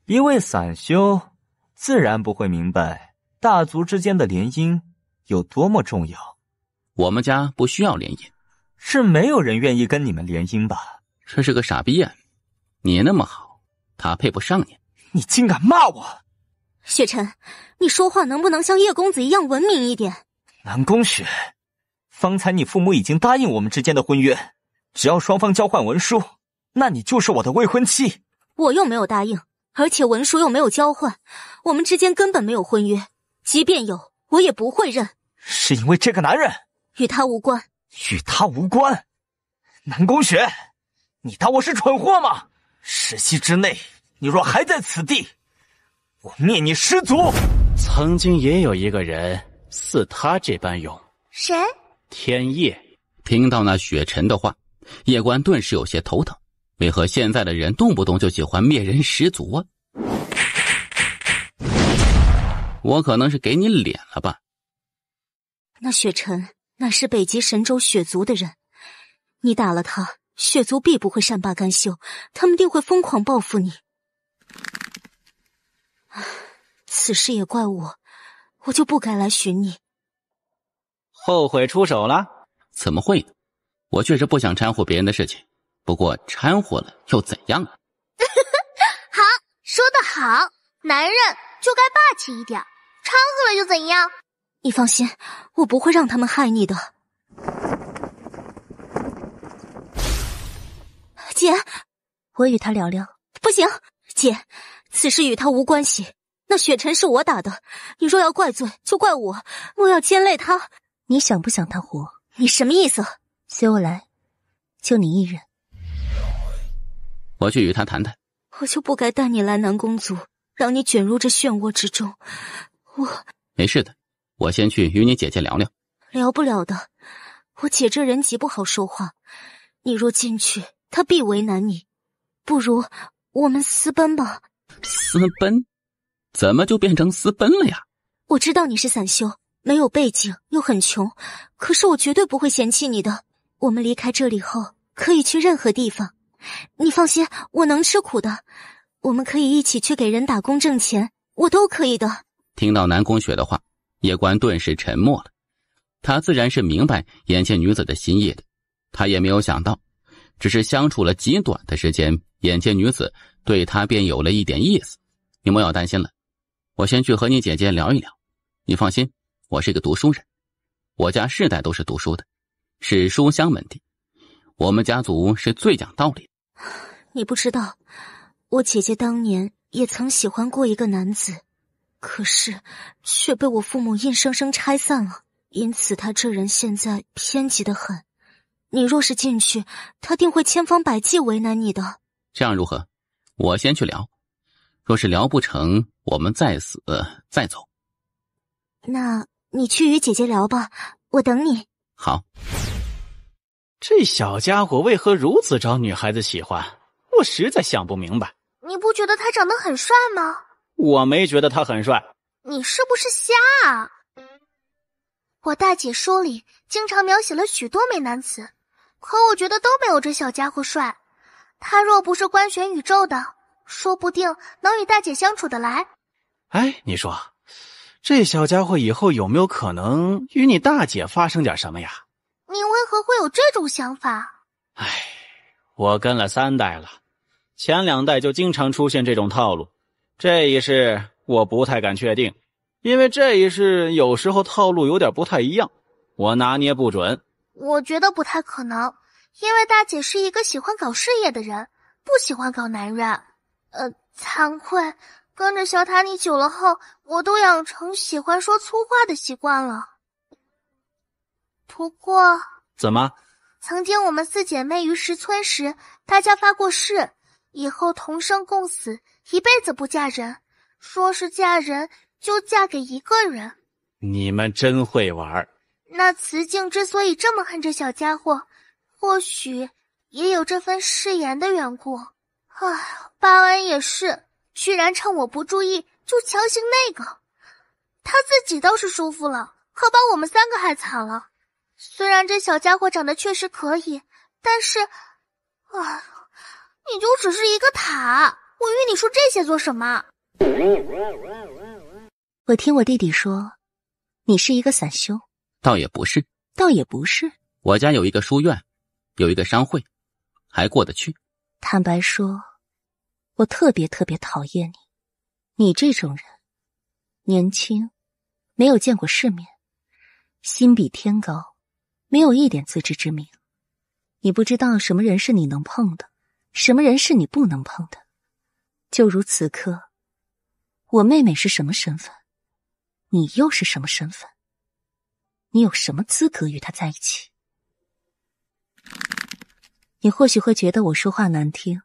一位散修自然不会明白大族之间的联姻有多么重要。我们家不需要联姻，是没有人愿意跟你们联姻吧？这是个傻逼呀！你那么好，他配不上你。你竟敢骂我！雪晨，你说话能不能像叶公子一样文明一点？南宫雪，方才你父母已经答应我们之间的婚约，只要双方交换文书，那你就是我的未婚妻。我又没有答应，而且文书又没有交换，我们之间根本没有婚约，即便有，我也不会认。是因为这个男人？与他无关。与他无关？南宫雪，你当我是蠢货吗？10息之内，你若还在此地，我灭你师族！曾经也有一个人似他这般勇。谁？天夜。听到那雪尘的话，叶关顿时有些头疼。为何现在的人动不动就喜欢灭人师族啊？我可能是给你脸了吧？那雪尘，那是北极神州雪族的人，你打了他，雪族必不会善罢甘休，他们定会疯狂报复你。此事也怪我，我就不该来寻你。后悔出手了？怎么会呢？我确实不想掺和别人的事情，不过掺和了又怎样啊？好，说得好，男人就该霸气一点，掺和了又怎样？你放心，我不会让他们害你的。姐，我与他聊聊。不行，姐，此事与他无关系。那雪尘是我打的，你若要怪罪，就怪我，我要牵累他。你想不想他活？你什么意思？随我来，就你一人。我去与他谈谈。我就不该带你来南宫族，让你卷入这漩涡之中。没事的，我先去与你姐姐聊聊。聊不了的，我姐这人极不好说话，你若进去，她必为难你。不如我们私奔吧。私奔？怎么就变成私奔了呀？我知道你是散修，没有背景，又很穷，可是我绝对不会嫌弃你的。我们离开这里后，可以去任何地方。你放心，我能吃苦的。我们可以一起去给人打工挣钱，我都可以的。听到南宫雪的话，叶关顿时沉默了。他自然是明白眼前女子的心意的，他也没有想到，只是相处了极短的时间，眼前女子对他便有了一点意思。你莫要担心了，我先去和你姐姐聊一聊。你放心，我是个读书人，我家世代都是读书的，是书香门第，我们家族是最讲道理的。你不知道，我姐姐当年也曾喜欢过一个男子，可是却被我父母硬生生拆散了，因此他这人现在偏激得很。你若是进去，他定会千方百计为难你的。这样如何？我先去聊，若是聊不成，我们再死再走。那你去与姐姐聊吧，我等你。好。这小家伙为何如此招女孩子喜欢？我实在想不明白。你不觉得他长得很帅吗？我没觉得他很帅。你是不是瞎啊？我大姐书里经常描写了许多美男子，可我觉得都没有这小家伙帅。他若不是官选宇宙的，说不定能与大姐相处得来。哎，你说，这小家伙以后有没有可能与你大姐发生点什么呀？你为何会有这种想法？哎，我跟了3代了，前2代就经常出现这种套路。这一世我不太敢确定，因为这一世有时候套路有点不太一样，我拿捏不准。我觉得不太可能，因为大姐是一个喜欢搞事业的人，不喜欢搞男人。惭愧，跟着小塔你久了后，我都养成喜欢说粗话的习惯了。不过，怎么？曾经我们4姐妹于石村时，大家发过誓，以后同生共死，一辈子不嫁人。说是嫁人，就嫁给一个人。你们真会玩。那慈静之所以这么恨这小家伙，或许也有这份誓言的缘故。巴恩也是，居然趁我不注意就强行那个。他自己倒是舒服了，可把我们3个害惨了。虽然这小家伙长得确实可以，但是，你就只是一个塔，我与你说这些做什么？我听我弟弟说，你是一个散修。倒也不是。倒也不是。我家有一个书院，有一个商会，还过得去。坦白说，我特别讨厌你。你这种人，年轻，没有见过世面，心比天高，没有一点自知之明。你不知道什么人是你能碰的，什么人是你不能碰的。就如此刻，我妹妹是什么身份，你又是什么身份？你有什么资格与她在一起？你或许会觉得我说话难听，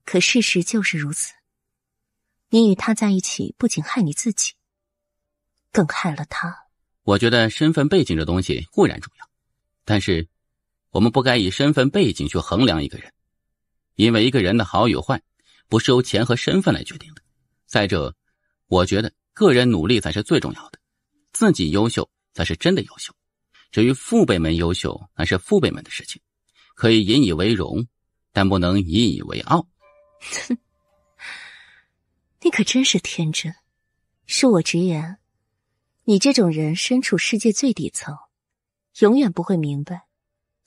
可事实就是如此。你与她在一起，不仅害你自己，更害了她。我觉得身份背景这东西固然重要，但是我们不该以身份背景去衡量一个人，因为一个人的好与坏不是由钱和身份来决定的。再者，我觉得个人努力才是最重要的，自己优秀才是真的优秀。至于父辈们优秀，那是父辈们的事情，可以引以为荣，但不能引以为傲。你可真是天真。恕我直言，你这种人身处世界最底层，永远不会明白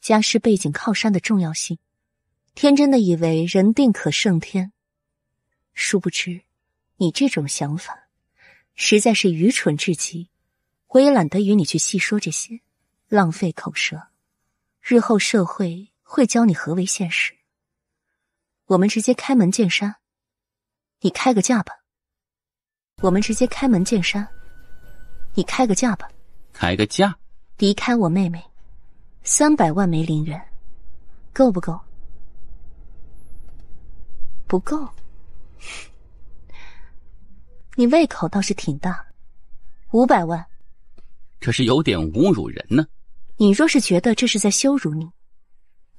家世背景靠山的重要性，天真的以为人定可胜天。殊不知，你这种想法实在是愚蠢至极。我也懒得与你去细说这些，浪费口舌。日后社会会教你何为现实。我们直接开门见山，你开个价吧。我们直接开门见山，你开个价吧。开个价？离开我妹妹，300万枚灵元，够不够？不够。你胃口倒是挺大，500万。这是有点侮辱人呢。你若是觉得这是在羞辱你，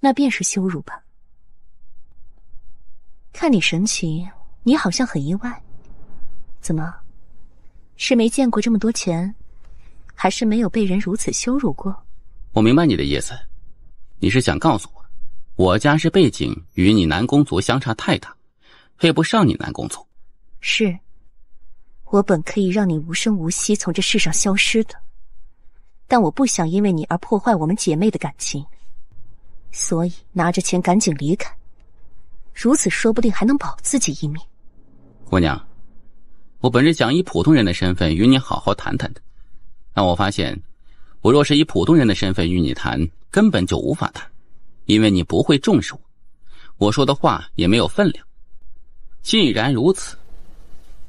那便是羞辱吧。看你神情，你好像很意外。怎么？是没见过这么多钱，还是没有被人如此羞辱过？我明白你的意思，你是想告诉我，我家世背景与你南宫族相差太大，配不上你南宫族。是，我本可以让你无声无息从这世上消失的，但我不想因为你而破坏我们姐妹的感情，所以拿着钱赶紧离开，如此说不定还能保自己一命。姑娘，我本是想以普通人的身份与你好好谈谈的，但我发现我若是以普通人的身份与你谈，根本就无法谈，因为你不会重视我，我说的话也没有分量。既然如此，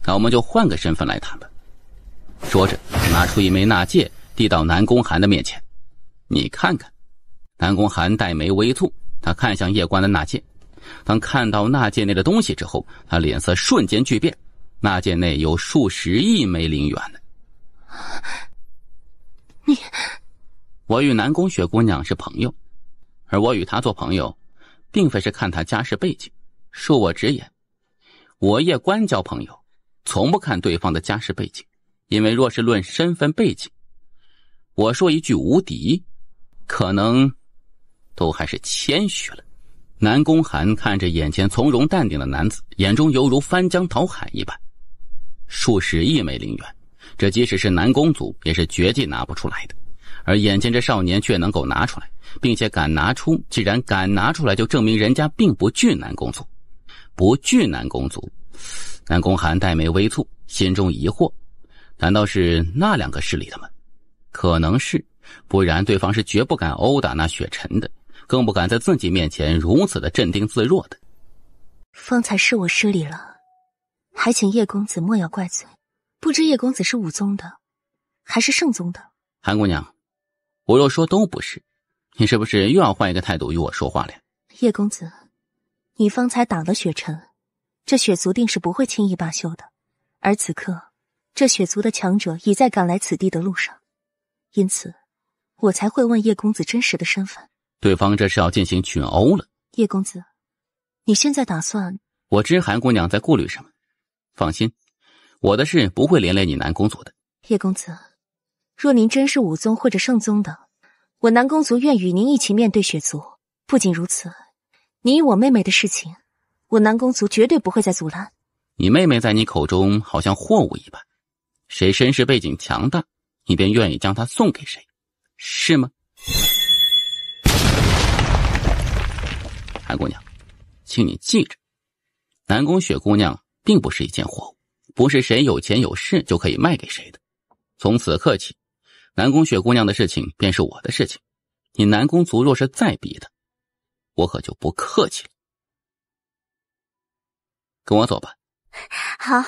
那我们就换个身份来谈吧。说着拿出一枚纳戒递到南宫寒的面前，你看看。南宫寒黛眉微蹙，他看向叶关的纳戒，当看到纳戒内的东西之后，他脸色瞬间巨变，纳戒内有数十亿枚灵元呢。你，我与南宫雪姑娘是朋友，而我与她做朋友，并非是看她家世背景。恕我直言，我叶关交朋友，从不看对方的家世背景，因为若是论身份背景，我说一句无敌，可能都还是谦虚了。南宫寒看着眼前从容淡定的男子，眼中犹如翻江倒海一般。数十亿枚灵元，这即使是南宫族也是绝技拿不出来的，而眼前这少年却能够拿出来，并且敢拿出，既然敢拿出来，就证明人家并不惧南宫族。不惧南宫族，南宫寒黛眉微蹙，心中疑惑，难道是那两个势力的吗？可能是，不然对方是绝不敢殴打那雪尘的，更不敢在自己面前如此的镇定自若的。方才是我失礼了，还请叶公子莫要怪罪。不知叶公子是武宗的，还是圣宗的？韩姑娘，我若说都不是，你是不是又要换一个态度与我说话了？叶公子，你方才打了雪尘，这雪族定是不会轻易罢休的。而此刻，这雪族的强者已在赶来此地的路上，因此，我才会问叶公子真实的身份。对方这是要进行群殴了。叶公子，你现在打算……我知韩姑娘在顾虑什么，放心，我的事不会连累你南公族的。叶公子，若您真是武宗或者圣宗的，我南公族愿与您一起面对雪族。不仅如此，你与我妹妹的事情，我南公族绝对不会再阻拦。你妹妹在你口中好像货物一般，谁身世背景强大，你便愿意将她送给谁，是吗？韩姑娘，请你记着，南宫雪姑娘并不是一件货物，不是谁有钱有势就可以卖给谁的。从此刻起，南宫雪姑娘的事情便是我的事情，你南宫族若是再逼她，我可就不客气了。跟我走吧。好。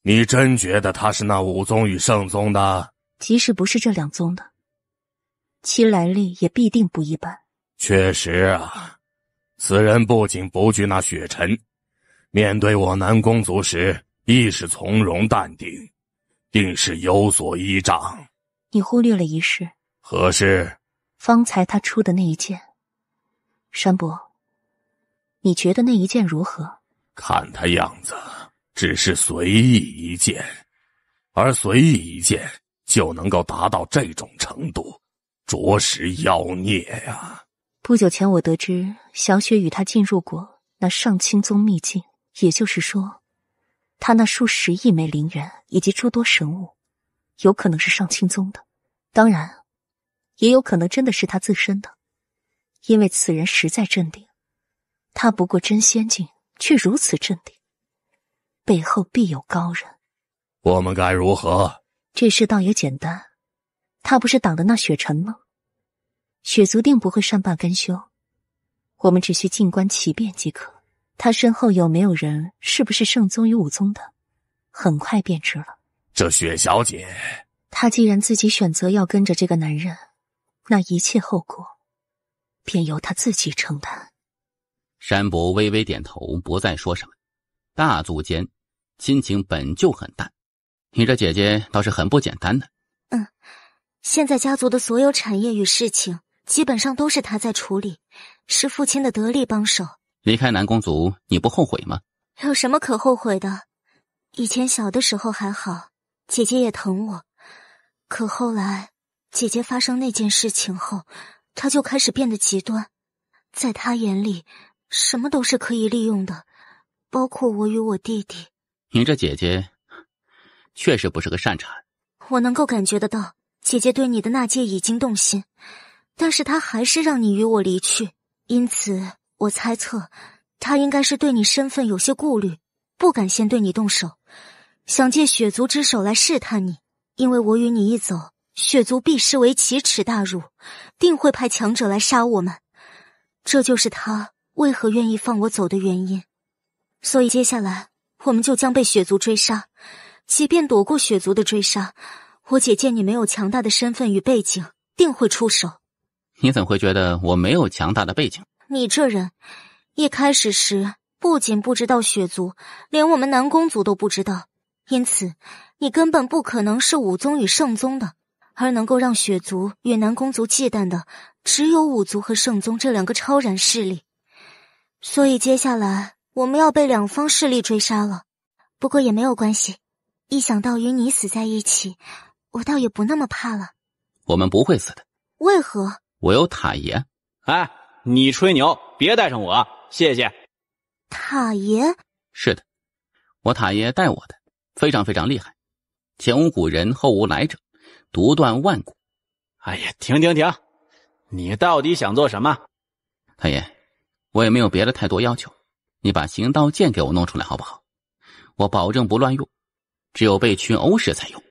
你真觉得他是那武宗与圣宗的？即使不是这两宗的，其来历也必定不一般。确实啊，此人不仅不惧那雪尘，面对我南宫族时亦是从容淡定，定是有所依仗。你忽略了一事。何事？方才他出的那一剑。山伯，你觉得那一剑如何？看他样子只是随意一剑，而随意一剑就能够达到这种程度，着实妖孽呀。不久前我得知小雪与他进入过那上清宗秘境，也就是说，他那数十亿枚灵元以及诸多神物，有可能是上清宗的，当然，也有可能真的是他自身的，因为此人实在镇定，他不过真仙境，却如此镇定，背后必有高人。我们该如何？这事倒也简单，他不是挡的那雪尘吗？雪族定不会善罢甘休，我们只需静观其变即可。他身后有没有人，是不是圣宗与武宗的，很快便知了。这雪小姐，她既然自己选择要跟着这个男人，那一切后果便由她自己承担。山伯微微点头，不再说什么。大族间亲情本就很淡，你这姐姐倒是很不简单的。现在家族的所有产业与事情基本上都是他在处理，是父亲的得力帮手。离开南宫族你不后悔吗？有什么可后悔的？以前小的时候还好，姐姐也疼我，可后来姐姐发生那件事情后，她就开始变得极端，在她眼里什么都是可以利用的，包括我与我弟弟。你这姐姐确实不是个善茬。我能够感觉得到姐姐对你的纳戒已经动心，但是她还是让你与我离去，因此我猜测她应该是对你身份有些顾虑，不敢先对你动手，想借雪族之手来试探你，因为我与你一走，雪族必视为奇耻大辱，定会派强者来杀我们，这就是她为何愿意放我走的原因。所以接下来我们就将被雪族追杀，即便躲过雪族的追杀，我姐见你没有强大的身份与背景，定会出手。你怎会觉得我没有强大的背景？你这人一开始时不仅不知道雪族，连我们南宫族都不知道，因此你根本不可能是武宗与圣宗的，而能够让雪族与南宫族忌惮的只有武族和圣宗这两个超然势力。所以接下来我们要被两方势力追杀了。不过也没有关系，一想到与你死在一起，我倒也不那么怕了。我们不会死的。为何？我有塔爷。哎，你吹牛，别带上我，谢谢。塔爷？是的，我塔爷带我的，非常非常厉害，前无古人后无来者，独断万古。哎呀，停，你到底想做什么？塔爷，我也没有别的太多要求，你把行道剑给我弄出来好不好？我保证不乱用，只有被群殴时才用。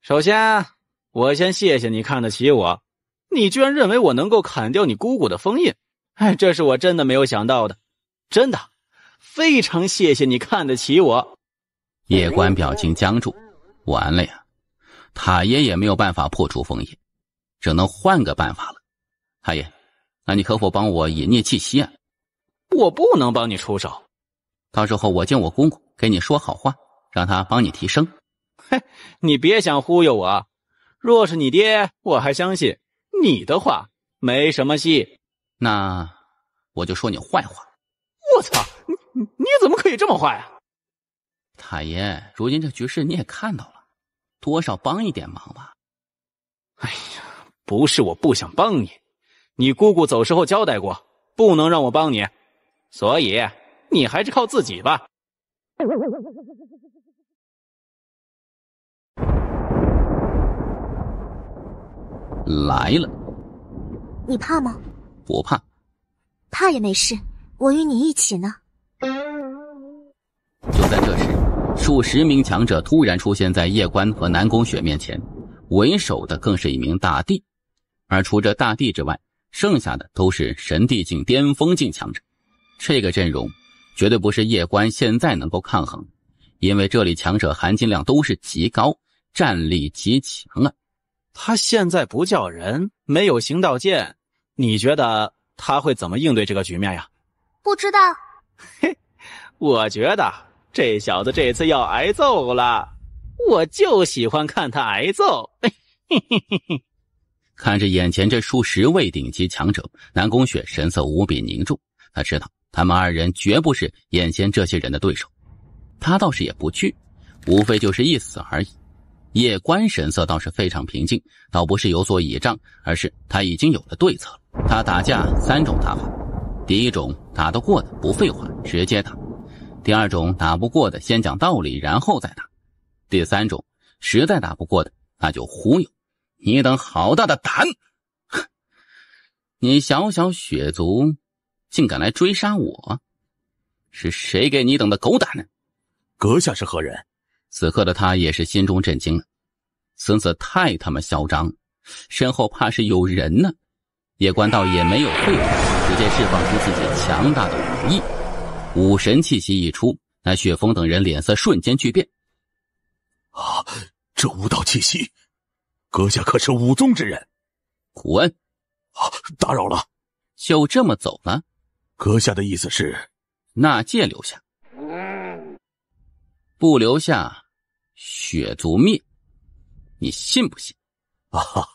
首先，我先谢谢你看得起我，你居然认为我能够砍掉你姑姑的封印，哎，这是我真的没有想到的，真的，非常谢谢你看得起我。叶关表情僵住，完了呀，塔爷也没有办法破除封印，只能换个办法了。太爷，那你可否帮我隐匿气息啊？我不能帮你出手。到时候我见我公公，给你说好话，让他帮你提升。嘿，你别想忽悠我，若是你爹，我还相信你的话没什么戏。那我就说你坏话。我操，你怎么可以这么坏啊？太爷，如今这局势你也看到了，多少帮一点忙吧。哎呀，不是我不想帮你，你姑姑走时候交代过，不能让我帮你，所以你还是靠自己吧。来了。你怕吗？不怕。怕也没事，我与你一起呢。就在这时，数十名强者突然出现在叶关和南宫雪面前，为首的更是一名大帝，而除这大帝之外，剩下的都是神帝境巅峰境强者。这个阵容绝对不是叶关现在能够抗衡，因为这里强者含金量都是极高，战力极强啊。他现在不叫人，没有行道剑，你觉得他会怎么应对这个局面呀？不知道。嘿，我觉得这小子这次要挨揍了，我就喜欢看他挨揍。看着眼前这数十位顶级强者，南宫雪神色无比凝重，他知道他们二人绝不是眼前这些人的对手，他倒是也不惧，无非就是一死而已。叶关神色倒是非常平静，倒不是有所倚仗，而是他已经有了对策了。他打架3种打法，第一种打得过的不废话直接打，第二种打不过的先讲道理然后再打，第三种实在打不过的那就忽悠。你等好大的胆！你小小血族竟敢来追杀我，是谁给你等的狗胆呢？阁下是何人？此刻的他也是心中震惊了，孙子太他妈嚣张，身后怕是有人呢。叶关道也没有废话，直接释放出自己强大的武艺，武神气息一出，那雪峰等人脸色瞬间巨变。啊，这武道气息，阁下可是武宗之人？滚！啊，打扰了。就这么走了？阁下的意思是，纳戒留下，不留下，血族灭，你信不信？啊哈，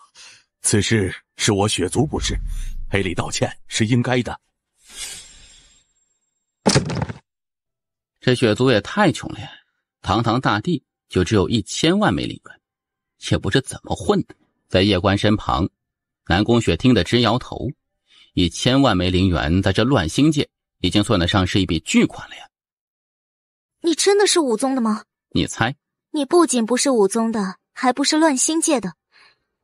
此事是我血族不是，赔礼道歉是应该的。这血族也太穷了呀，堂堂大帝就只有1000万枚灵元，也不知怎么混的。在叶关身旁，南宫雪听得直摇头，1000万枚灵元在这乱星界已经算得上是一笔巨款了呀。你真的是武宗的吗？你猜？你不仅不是武宗的，还不是乱星界的，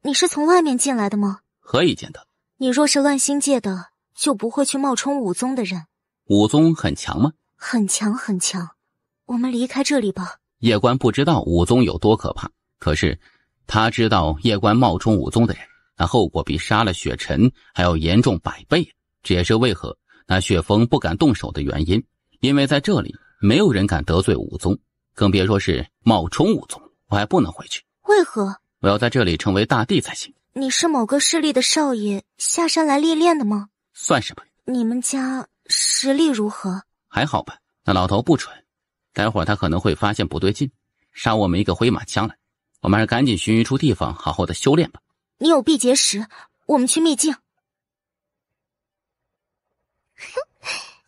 你是从外面进来的吗？何以见得？你若是乱星界的，就不会去冒充武宗的人。武宗很强吗？很强很强，我们离开这里吧。叶关不知道武宗有多可怕，可是他知道叶关冒充武宗的人，那后果比杀了雪尘还要严重100倍。这也是为何那雪峰不敢动手的原因，因为在这里没有人敢得罪武宗，更别说是冒充武宗。我还不能回去。为何？我要在这里成为大帝才行。你是某个势力的少爷下山来历练的吗？算是吧。你们家实力如何？还好吧。那老头不蠢，待会儿他可能会发现不对劲，杀我们一个回马枪来。我们还是赶紧寻一处地方好好的修炼吧。你有辟劫石，我们去秘境。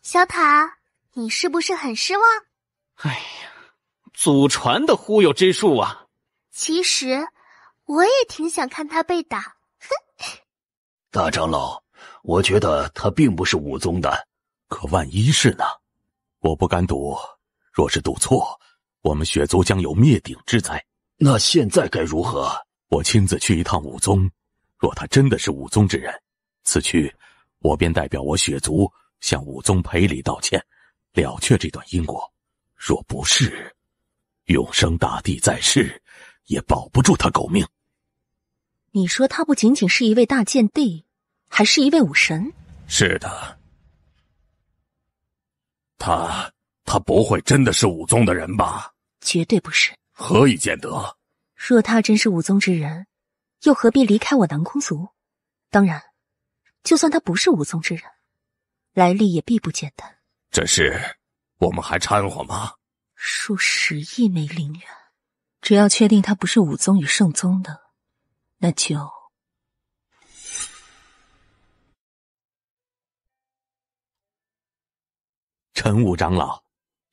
小塔，你是不是很失望？哎呀，祖传的忽悠之术啊！其实我也挺想看他被打。大长老，我觉得他并不是武宗的。可万一是呢？我不敢赌，若是赌错，我们血族将有灭顶之灾。那现在该如何？我亲自去一趟武宗，若他真的是武宗之人，此去我便代表我血族向武宗赔礼道歉，了却这段因果。若不是，永生大帝在世也保不住他狗命。你说他不仅仅是一位大剑帝，还是一位武神？是的，他不会真的是武宗的人吧？绝对不是。何以见得？若他真是武宗之人，又何必离开我南宫族？当然，就算他不是武宗之人，来历也必不简单。这事我们还掺和吗？数10亿枚灵元，只要确定他不是武宗与圣宗的，那就……陈武长老，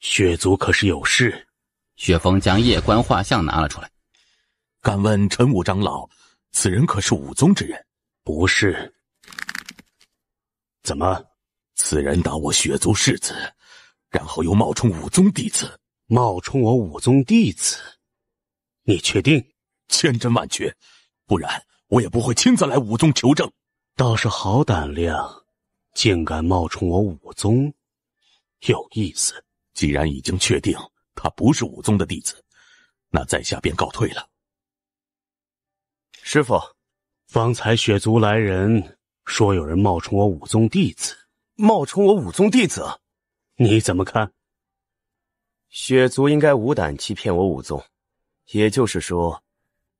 血族可是有事？雪峰将夜观画像拿了出来。敢问陈武长老，此人可是武宗之人？不是。怎么？此人打我血族世子，然后又冒充武宗弟子。冒充我武宗弟子？你确定？千真万确，不然我也不会亲自来武宗求证。倒是好胆量，竟敢冒充我武宗，有意思。既然已经确定他不是武宗的弟子，那在下便告退了。师父，方才血族来人说有人冒充我武宗弟子。冒充我武宗弟子？你怎么看？血族应该无胆欺骗我武宗，也就是说，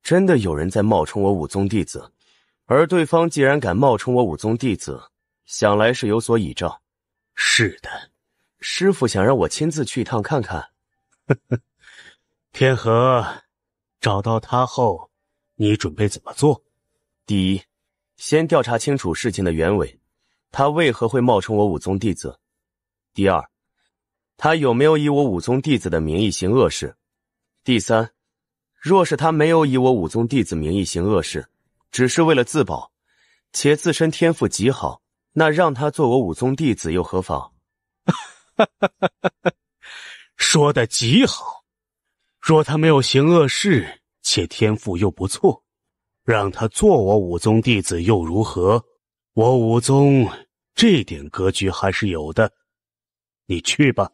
真的有人在冒充我武宗弟子，而对方既然敢冒充我武宗弟子，想来是有所倚仗。是的，师父想让我亲自去一趟看看。天河，找到他后，你准备怎么做？第一，先调查清楚事情的原委，他为何会冒充我武宗弟子。第二，他有没有以我武宗弟子的名义行恶事？第三，若是他没有以我武宗弟子名义行恶事，只是为了自保，且自身天赋极好，那让他做我武宗弟子又何妨？说得极好。若他没有行恶事，且天赋又不错，让他做我武宗弟子又如何？我武宗这点格局还是有的。你去吧。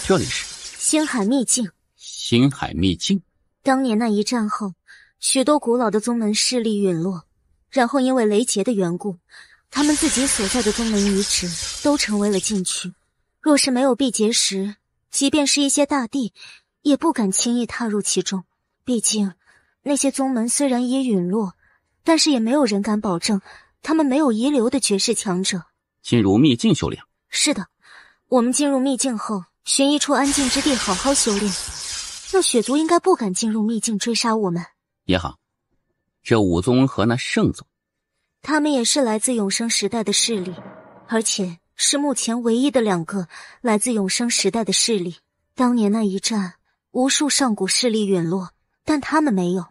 这里是星海秘境。星海秘境。当年那一战后，许多古老的宗门势力陨落，然后因为雷劫的缘故，他们自己所在的宗门遗址都成为了禁区。若是没有避劫石，即便是一些大帝也不敢轻易踏入其中。毕竟那些宗门虽然已陨落，但是也没有人敢保证他们没有遗留的绝世强者。进入秘境修炼。是的，我们进入秘境后，寻一处安静之地好好修炼。那血族应该不敢进入秘境追杀我们。也好，这武宗和那圣宗，他们也是来自永生时代的势力，而且是目前唯一的2个来自永生时代的势力。当年那一战，无数上古势力陨落，但他们没有，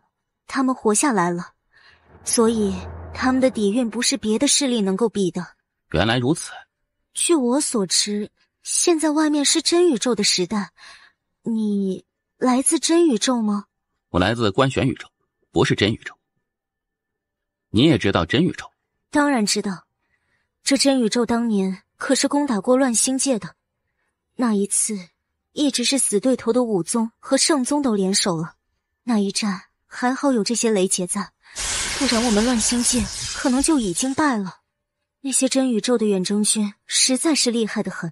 他们活下来了，所以他们的底蕴不是别的势力能够比的。原来如此。据我所知，现在外面是真宇宙的时代。你来自真宇宙吗？我来自观玄宇宙，不是真宇宙。你也知道真宇宙？当然知道，这真宇宙当年可是攻打过乱星界的。那一次，一直是死对头的武宗和圣宗都联手了。那一战还好有这些雷劫在，不然我们乱星界可能就已经败了。那些真宇宙的远征军实在是厉害得很。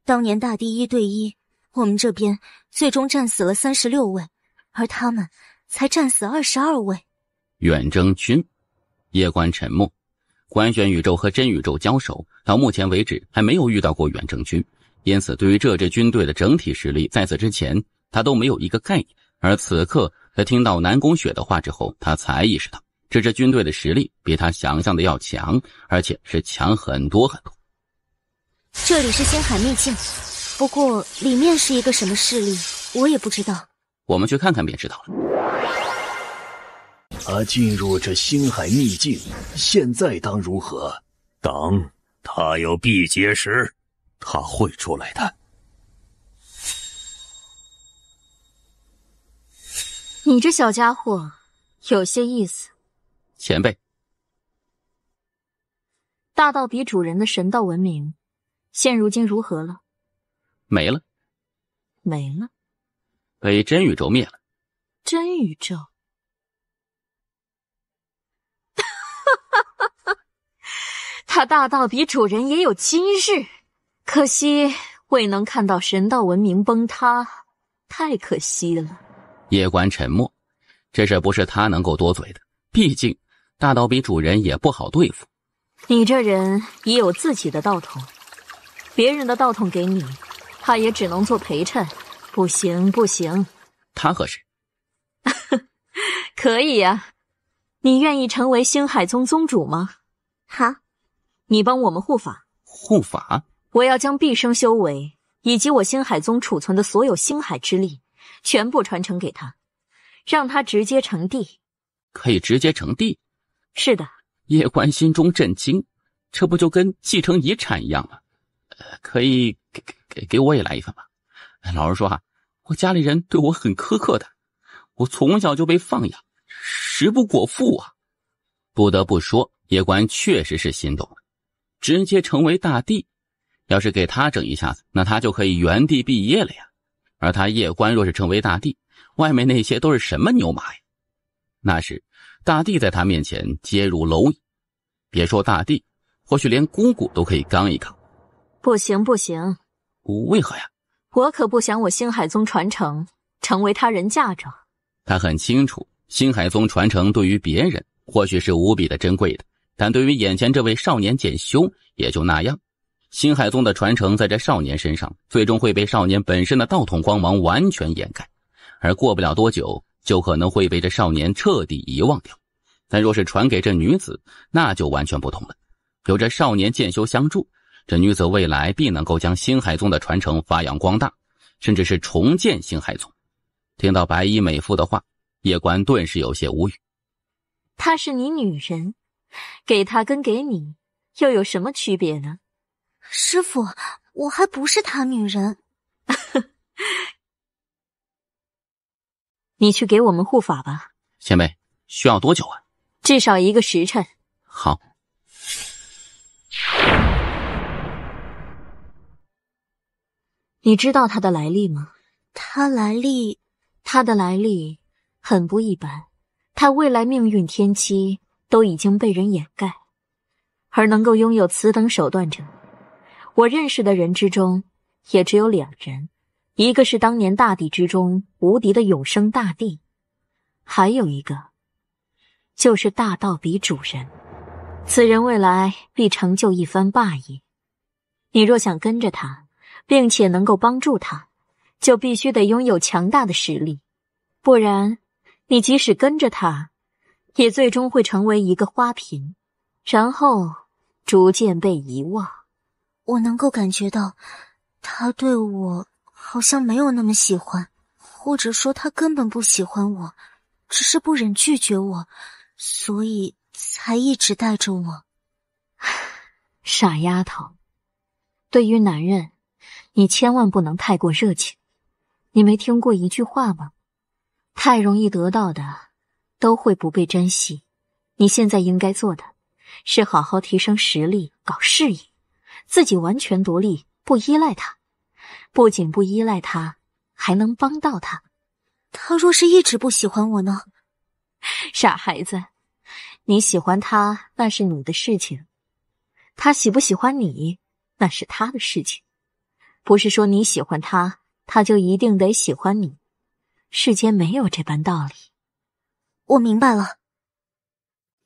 当年大帝1对1，我们这边最终战死了36位，而他们才战死22位。远征军。夜观沉默。观玄宇宙和真宇宙交手，到目前为止还没有遇到过远征军，因此对于这支军队的整体实力，在此之前他都没有一个概念。而此刻在听到南宫雪的话之后，他才意识到这支军队的实力比他想象的要强，而且是强很多很多。这里是星海秘境，不过里面是一个什么势力我也不知道。我们去看看便知道了。他进入这星海秘境，现在当如何？等他有避劫时，他会出来的。你这小家伙有些意思。前辈，大道比主人的神道文明现如今如何了？没了。没了？被真宇宙灭了。真宇宙？他大道比主人也有今日，可惜未能看到神道文明崩塌，太可惜了。夜观沉默。这事不是他能够多嘴的，毕竟大道比主人也不好对付。你这人已有自己的道统，别人的道统给你，他也只能做陪衬。不行不行。他合适？可以呀。你愿意成为星海宗宗主吗？好。你帮我们护法。护法？我要将毕生修为以及我星海宗储存的所有星海之力全部传承给他，让他直接成帝。可以直接成帝？是的。叶关心中震惊，这不就跟继承遗产一样吗？可以给我也来一份吧。老实说哈，我家里人对我很苛刻的，我从小就被放养，食不果腹啊。不得不说，叶关确实是心动了，直接成为大帝，要是给他整一下子，那他就可以原地毕业了呀。而他叶关若是成为大帝，外面那些都是什么牛马呀？那时大帝在他面前皆如蝼蚁，别说大帝，或许连姑姑都可以刚一刚。不行不行。为何呀？我可不想我星海宗传承成为他人嫁妆。他很清楚，星海宗传承对于别人或许是无比的珍贵的，但对于眼前这位少年简修也就那样。星海宗的传承在这少年身上，最终会被少年本身的道统光芒完全掩盖，而过不了多久就可能会被这少年彻底遗忘掉。但若是传给这女子，那就完全不同了。有这少年剑修相助，这女子未来必能够将星海宗的传承发扬光大，甚至是重建星海宗。听到白衣美妇的话，叶关顿时有些无语。她是你女人，给她跟给你又有什么区别呢？师父，我还不是他女人。你去给我们护法吧。前辈，需要多久啊？至少1个时辰。好。你知道他的来历吗？他的来历很不一般，他未来命运天机都已经被人掩盖，而能够拥有此等手段者，我认识的人之中也只有2人，一个是当年大帝之中无敌的永生大帝，还有一个就是大道比主人。此人未来必成就一番霸业，你若想跟着他并且能够帮助他，就必须得拥有强大的实力，不然你即使跟着他，也最终会成为一个花瓶，然后逐渐被遗忘。我能够感觉到他对我好像没有那么喜欢，或者说他根本不喜欢我，只是不忍拒绝我，所以才一直带着我。傻丫头，对于男人你千万不能太过热情。你没听过一句话吗？太容易得到的都会不被珍惜。你现在应该做的是好好提升实力，搞事业，自己完全独立，不依赖他。不仅不依赖他，还能帮到他。他若是一直不喜欢我呢？傻孩子，你喜欢他那是你的事情，他喜不喜欢你那是他的事情。不是说你喜欢他，他就一定得喜欢你，世间没有这般道理。我明白了。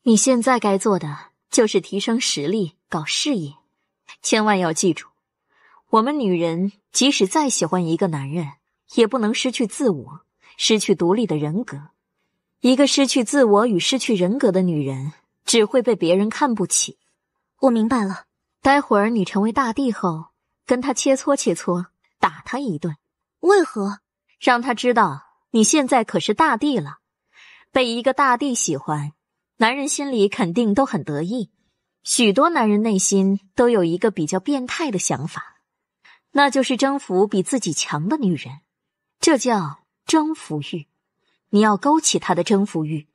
你现在该做的就是提升实力，搞事业。千万要记住，我们女人即使再喜欢一个男人，也不能失去自我，失去独立的人格。一个失去自我与失去人格的女人，只会被别人看不起。我明白了。待会儿你成为大帝后，跟他切磋切磋，打他一顿。为何？让他知道你现在可是大帝了。被一个大帝喜欢，男人心里肯定都很得意。许多男人内心都有一个比较变态的想法，那就是征服比自己强的女人，这叫征服欲。你要勾起他的征服欲，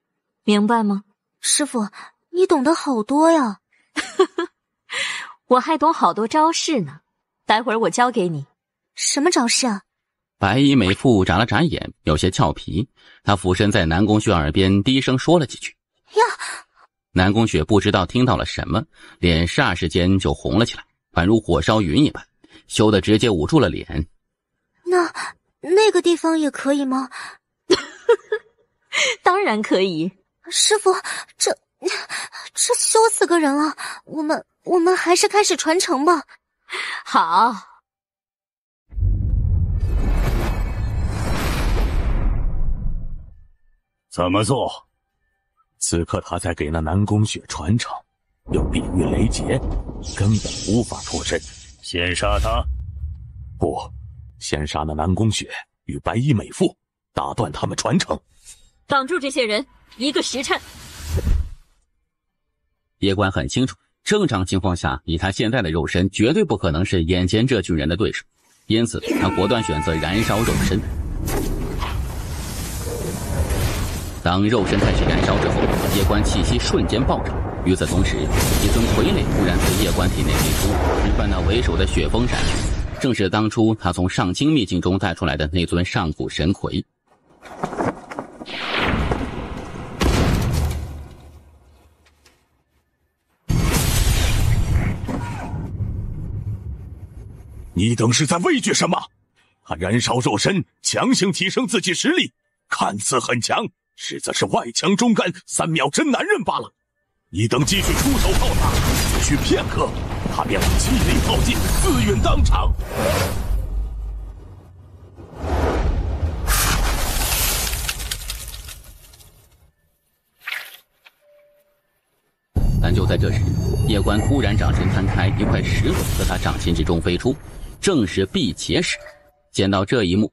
明白吗？师父，你懂得好多呀。我还懂好多招式呢，待会儿我教给你。什么招式啊？白衣美妇眨了眨眼，有些俏皮。她俯身在南宫雪耳边低声说了几句。呀！南宫雪不知道听到了什么，脸霎时间就红了起来，宛如火烧云一般，羞得直接捂住了脸。那个地方也可以吗？当然可以。师傅，这羞死个人了。我们还是开始传承吧。好。怎么做？此刻他在给那南宫雪传承，又比喻雷劫，根本无法脱身。先杀他？不，先杀那南宫雪与白衣美妇，打断他们传承。挡住这些人，1个时辰。叶关很清楚，正常情况下，以他现在的肉身，绝对不可能是眼前这群人的对手，因此他果断选择燃烧肉身。当肉身开始燃烧之后，叶关气息瞬间暴涨。与此同时，一尊傀儡突然自叶关体内飞出，直奔那为首的雪峰闪去。正是当初他从上清秘境中带出来的那尊上古神魁。你等是在畏惧什么？他燃烧肉身，强行提升自己实力，看似很强，实则是外强中干，3秒真男人罢了。你等继续出手耗他，只需片刻，他便会气力耗尽，自陨当场。但就在这时，叶关突然掌身摊开，一块石头自他掌心之中飞出，正是辟邪石。见到这一幕，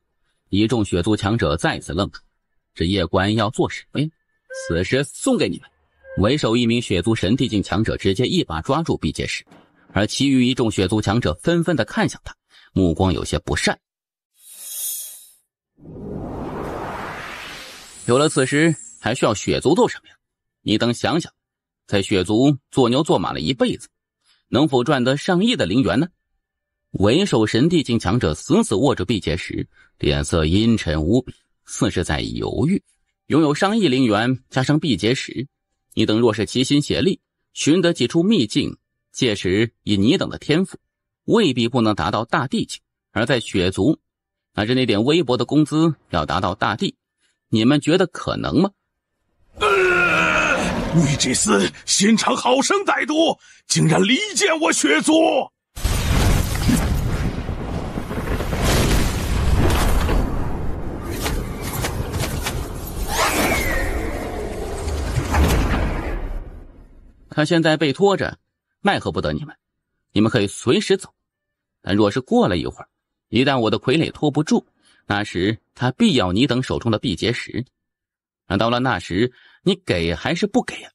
一众血族强者再次愣住，这叶关要做什么呀？此时送给你们。为首一名血族神帝境强者直接一把抓住辟邪石，而其余一众血族强者纷纷地看向他，目光有些不善。有了此时，还需要血族做什么呀？你等想想，在血族做牛做马了一辈子，能否赚得上亿的灵元呢？为首神帝境强者死死握着辟邪石，脸色阴沉无比，似是在犹豫。拥有上亿灵元加上辟邪石，你等若是齐心协力，寻得几处秘境，届时以你等的天赋，未必不能达到大帝境。而在血族，拿着那点微薄的工资要达到大帝，你们觉得可能吗？你这厮心肠好生歹毒，竟然离间我血族！他现在被拖着，奈何不得你们。你们可以随时走，但若是过了一会儿，一旦我的傀儡拖不住，那时他必要你等手中的辟邪石。而到了那时，你给还是不给啊？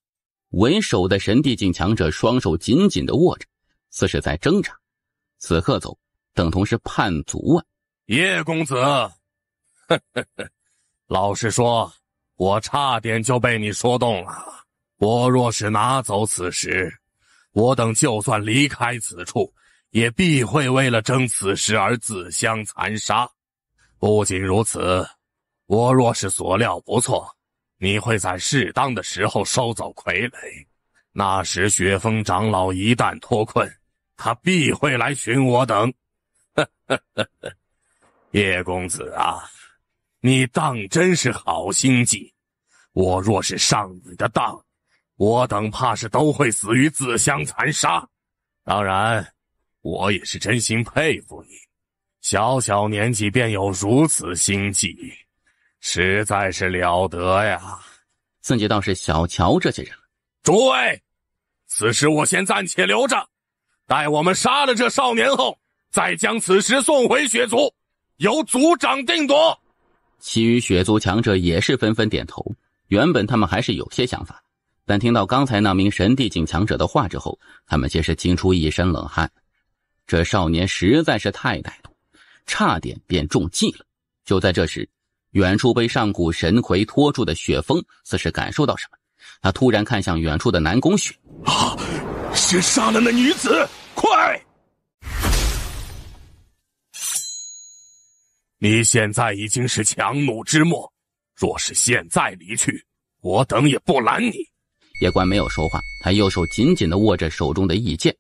为首的神帝境强者双手紧紧地握着，似是在挣扎。此刻走，等同是叛族啊！叶公子，老实说，我差点就被你说动了。我若是拿走此石，我等就算离开此处，也必会为了争此石而自相残杀。不仅如此，我若是所料不错，你会在适当的时候收走傀儡。那时雪峰长老一旦脱困，他必会来寻我等。叶公子啊，你当真是好心计。我若是上你的当，我等怕是都会死于自相残杀。当然，我也是真心佩服你，小小年纪便有如此心计，实在是了得呀。自己倒是小瞧这些人了。诸位，此时我先暂且留着，待我们杀了这少年后，再将此石送回血族，由族长定夺。其余血族强者也是纷纷点头。原本他们还是有些想法，但听到刚才那名神帝境强者的话之后，他们皆是惊出一身冷汗。这少年实在是太歹毒，差点便中计了。就在这时，远处被上古神魁拖住的雪峰似是感受到什么，他突然看向远处的南宫雪。啊！先杀了那女子，快！你现在已经是强弩之末，若是现在离去，我等也不拦你。叶关没有说话，他右手紧紧地握着手中的义剑。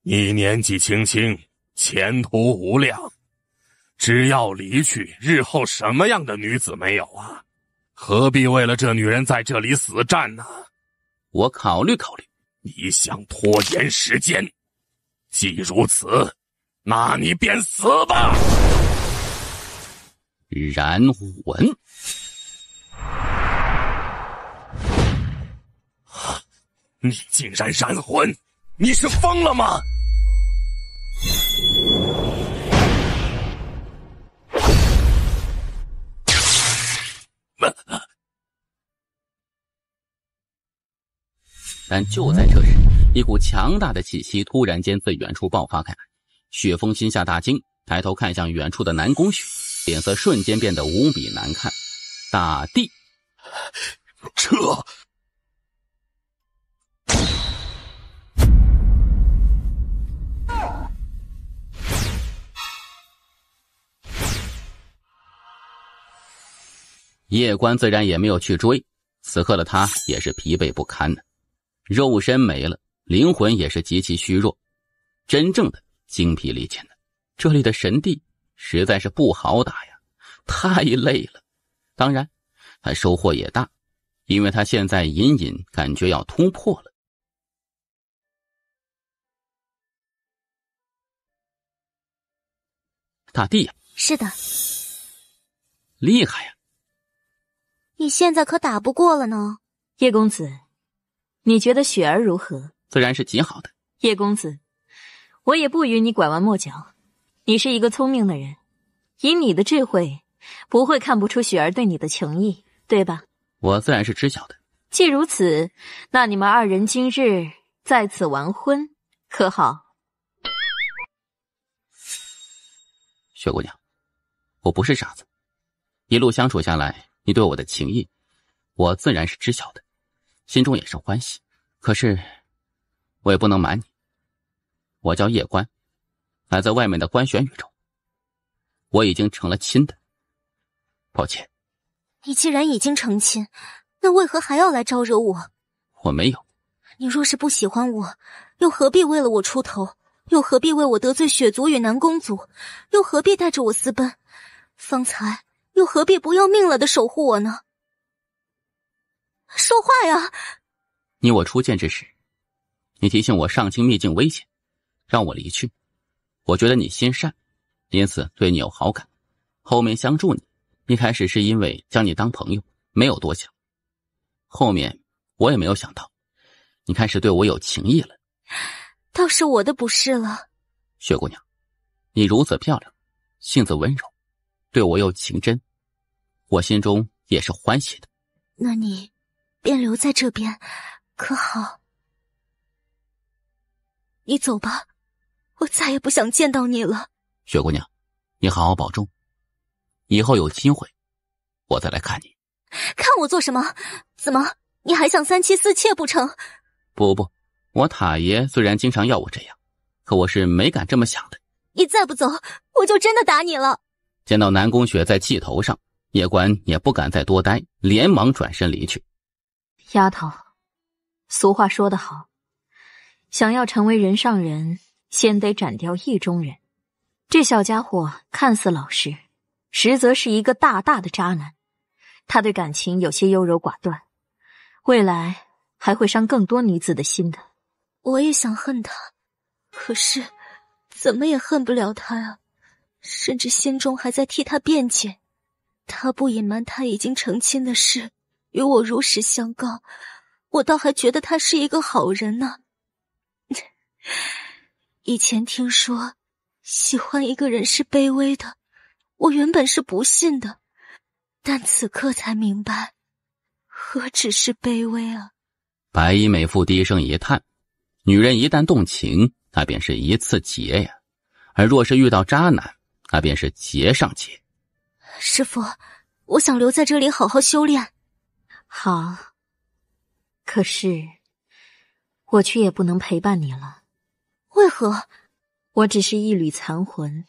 你年纪轻轻，前途无量，只要离去，日后什么样的女子没有啊？何必为了这女人在这里死战呢？我考虑考虑。你想拖延时间？既如此，那你便死吧！燃魂。你竟然燃魂！你是疯了吗？但就在这时，一股强大的气息突然间自远处爆发开来。雪峰心下大惊，抬头看向远处的南宫雪，脸色瞬间变得无比难看。大帝，这叶关自然也没有去追，此刻的他也是疲惫不堪的，肉身没了，灵魂也是极其虚弱，真正的精疲力尽的。这里的神帝实在是不好打呀，太累了。当然他收获也大，因为他现在隐隐感觉要突破了。大帝呀！是的。厉害呀！你现在可打不过了呢。叶公子，你觉得雪儿如何？自然是极好的。叶公子，我也不与你拐弯抹角，你是一个聪明的人，以你的智慧，不会看不出雪儿对你的情谊，对吧？我自然是知晓的。既如此，那你们二人今日在此完婚，可好？雪姑娘，我不是傻子，一路相处下来，你对我的情谊，我自然是知晓的，心中也是欢喜。可是，我也不能瞒你，我叫叶关，来自外面的官玄宇宙，我已经成了亲的。抱歉。你既然已经成亲，那为何还要来招惹我？我没有。你若是不喜欢我，又何必为了我出头？又何必为我得罪雪族与南宫族？又何必带着我私奔？方才又何必不要命了的守护我呢？说话呀！你我初见之时，你提醒我上清秘境危险，让我离去。我觉得你心善，因此对你有好感。后面相助你，一开始是因为将你当朋友，没有多想。后面我也没有想到，你开始对我有情意了。倒是我的不是了。雪姑娘，你如此漂亮，性子温柔，对我又情真，我心中也是欢喜的。那你便留在这边，可好？你走吧，我再也不想见到你了。雪姑娘，你好好保重，以后有机会我再来看你。看我做什么？怎么你还想三妻四妾不成？不，我塔爷虽然经常要我这样，可我是没敢这么想的。你再不走，我就真的打你了。见到南宫雪在气头上，叶关也不敢再多待，连忙转身离去。丫头，俗话说得好，想要成为人上人，先得斩掉意中人。这小家伙看似老实，实则是一个大大的渣男。他对感情有些优柔寡断，未来还会伤更多女子的心的。我也想恨他，可是怎么也恨不了他啊，甚至心中还在替他辩解。他不隐瞒他已经成亲的事，与我如实相告，我倒还觉得他是一个好人呢。以前听说喜欢一个人是卑微的，我原本是不信的，但此刻才明白，何止是卑微啊。白衣美妇低声一叹，女人一旦动情，那便是一次劫呀，而若是遇到渣男，那便是劫上劫。师父，我想留在这里好好修炼。好，可是我却也不能陪伴你了。为何？我只是一缕残魂，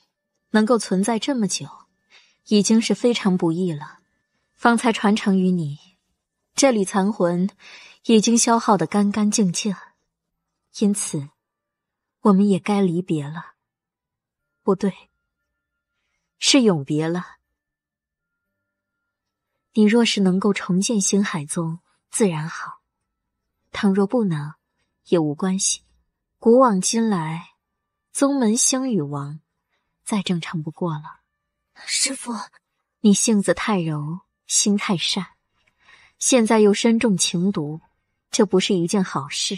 能够存在这么久，已经是非常不易了。方才传承于你，这缕残魂已经消耗得干干净净，因此我们也该离别了。不对，是永别了。你若是能够重建星海宗，自然好；倘若不能，也无关系。古往今来，宗门兴与亡，再正常不过了。师父，你性子太柔，心太善，现在又身中情毒，这不是一件好事。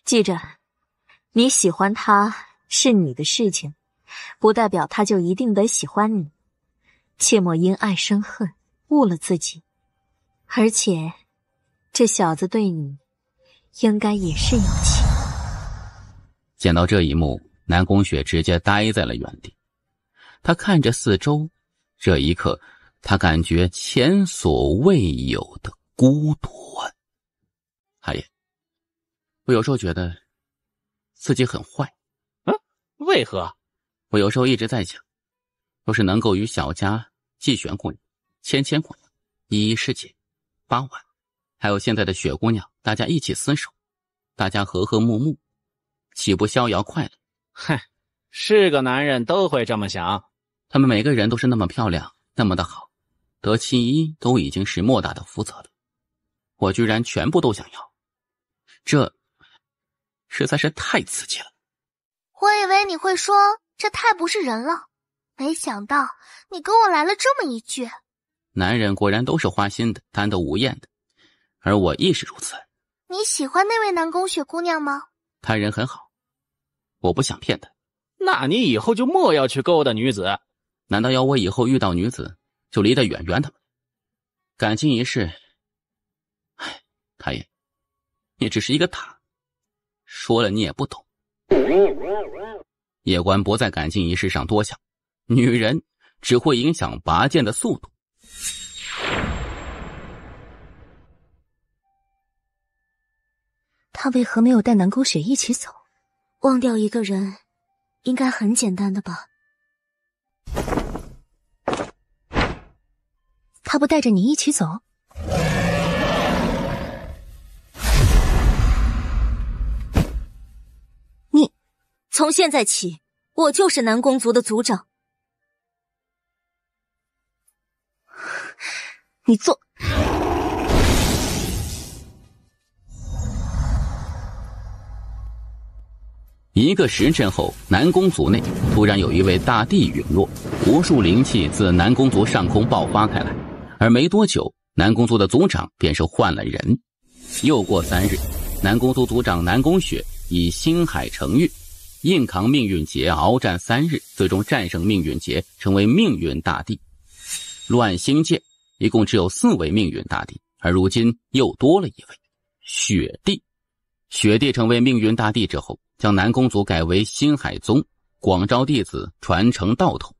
记着，你喜欢他是你的事情，不代表他就一定得喜欢你。切莫因爱生恨，误了自己。而且，这小子对你应该也是有情。见到这一幕，南宫雪直接呆在了原地。他看着四周，这一刻他感觉前所未有的孤独啊！海爷，我有时候觉得自己很坏。为何？我有时候一直在想，要是能够与小家季玄姑娘、芊芊姑娘、依依师姐、八婉，还有现在的雪姑娘，大家一起厮守，大家和和睦睦，岂不逍遥快乐？嗨，是个男人都会这么想。他们每个人都是那么漂亮，那么的好，得其一都已经是莫大的福泽了。我居然全部都想要，这实在是太刺激了。我以为你会说这太不是人了，没想到你跟我来了这么一句。男人果然都是花心的，贪得无厌的，而我亦是如此。你喜欢那位南宫雪姑娘吗？她人很好，我不想骗她。那你以后就莫要去勾搭女子。难道要我以后遇到女子就离得远远的吗？感情一事，唉，太爷，你只是一个塔，说了你也不懂。叶关不在感情一事上多想，女人只会影响拔剑的速度。他为何没有带南宫雪一起走？忘掉一个人，应该很简单的吧？他不带着你一起走？你，从现在起，我就是南宫族的族长。你做。一个时辰后，南宫族内突然有一位大帝陨落，无数灵气自南宫族上空爆发开来。而没多久，南宫族的族长便是换了人。又过3日，南宫族族长南宫雪以星海成玉，硬扛命运劫，鏖战3日，最终战胜命运劫，成为命运大帝。乱星界一共只有4位命运大帝，而如今又多了一位雪帝。雪帝成为命运大帝之后，将南宫族改为星海宗，广招弟子传承道统。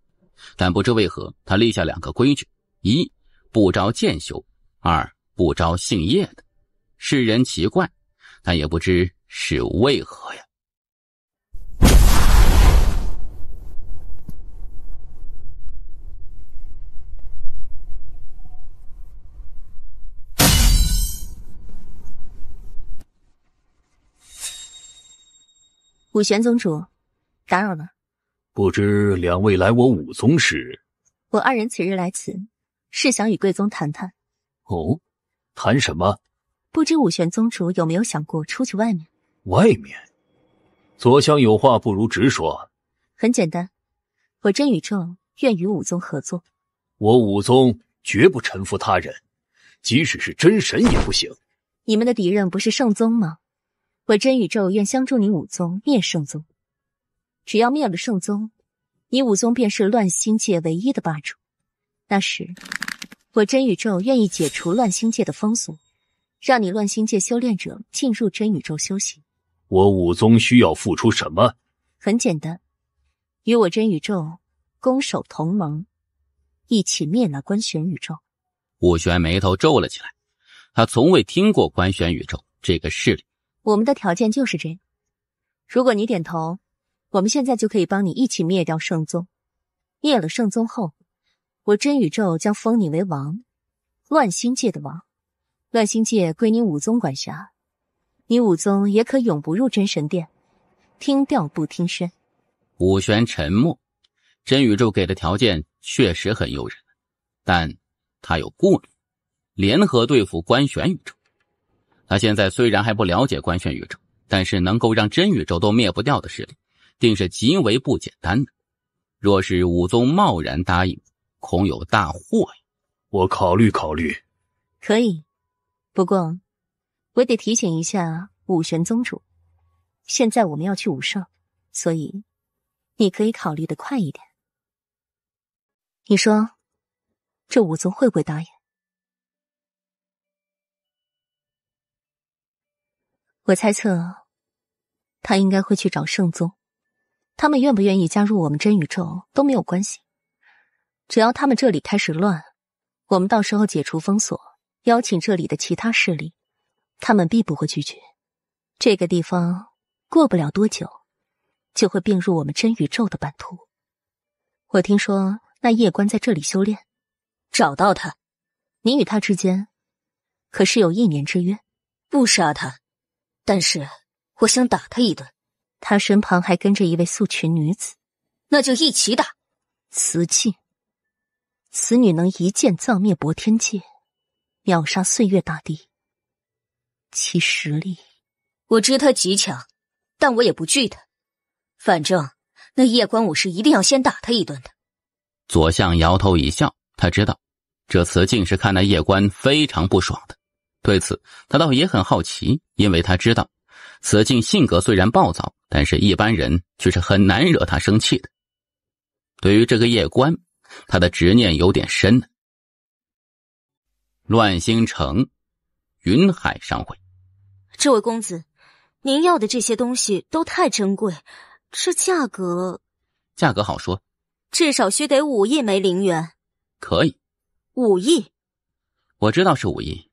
但不知为何，他立下2个规矩：一，不招剑修；2，不招姓叶的。世人奇怪，但也不知是为何呀。武玄宗主，打扰了。不知2位来我武宗时？我2人此日来此，是想与贵宗谈谈。哦，谈什么？不知武玄宗主有没有想过出去外面？外面？左相有话不如直说。很简单，我真宇宙愿与武宗合作。我武宗绝不臣服他人，即使是真神也不行。你们的敌人不是圣宗吗？我真宇宙愿相助你武宗灭圣宗。只要灭了圣宗，你武宗便是乱星界唯一的霸主。那时，我真宇宙愿意解除乱星界的封锁，让你乱星界修炼者进入真宇宙修行。我武宗需要付出什么？很简单，与我真宇宙攻守同盟，一起灭那关玄宇宙。武玄眉头皱了起来，他从未听过关玄宇宙这个势力。我们的条件就是这样，如果你点头，我们现在就可以帮你一起灭掉圣宗。灭了圣宗后，我真宇宙将封你为王，乱星界的王。乱星界归你武宗管辖，你武宗也可永不入真神殿，听调不听声。武玄沉默，真宇宙给的条件确实很诱人，但他有顾虑。联合对付观玄宇宙。他现在虽然还不了解观玄宇宙，但是能够让真宇宙都灭不掉的势力，定是极为不简单的。若是武宗贸然答应，恐有大祸呀。我考虑考虑。可以，不过我得提醒一下武玄宗主，现在我们要去武圣，所以你可以考虑的快一点。你说这武宗会不会答应？我猜测他应该会去找圣宗，他们愿不愿意加入我们真宇宙都没有关系，只要他们这里开始乱，我们到时候解除封锁，邀请这里的其他势力，他们必不会拒绝。这个地方过不了多久就会并入我们真宇宙的版图。我听说那夜观在这里修炼，找到他。你与他之间可是有1年之约。不杀他，但是我想打他一顿。他身旁还跟着一位素裙女子，那就一起打。慈静，此女能一剑葬灭薄天界，秒杀岁月大帝，其实力我知他极强，但我也不惧他。反正那夜观我是一定要先打他一顿的。左相摇头一笑，他知道这慈静是看那夜观非常不爽的。对此他倒也很好奇，因为他知道慈静性格虽然暴躁，但是一般人却是很难惹他生气的。对于这个夜观，他的执念有点深呢。乱星城云海商会。这位公子，您要的这些东西都太珍贵，这价格好说，至少需得5亿枚灵元。可以。5亿？我知道是5亿。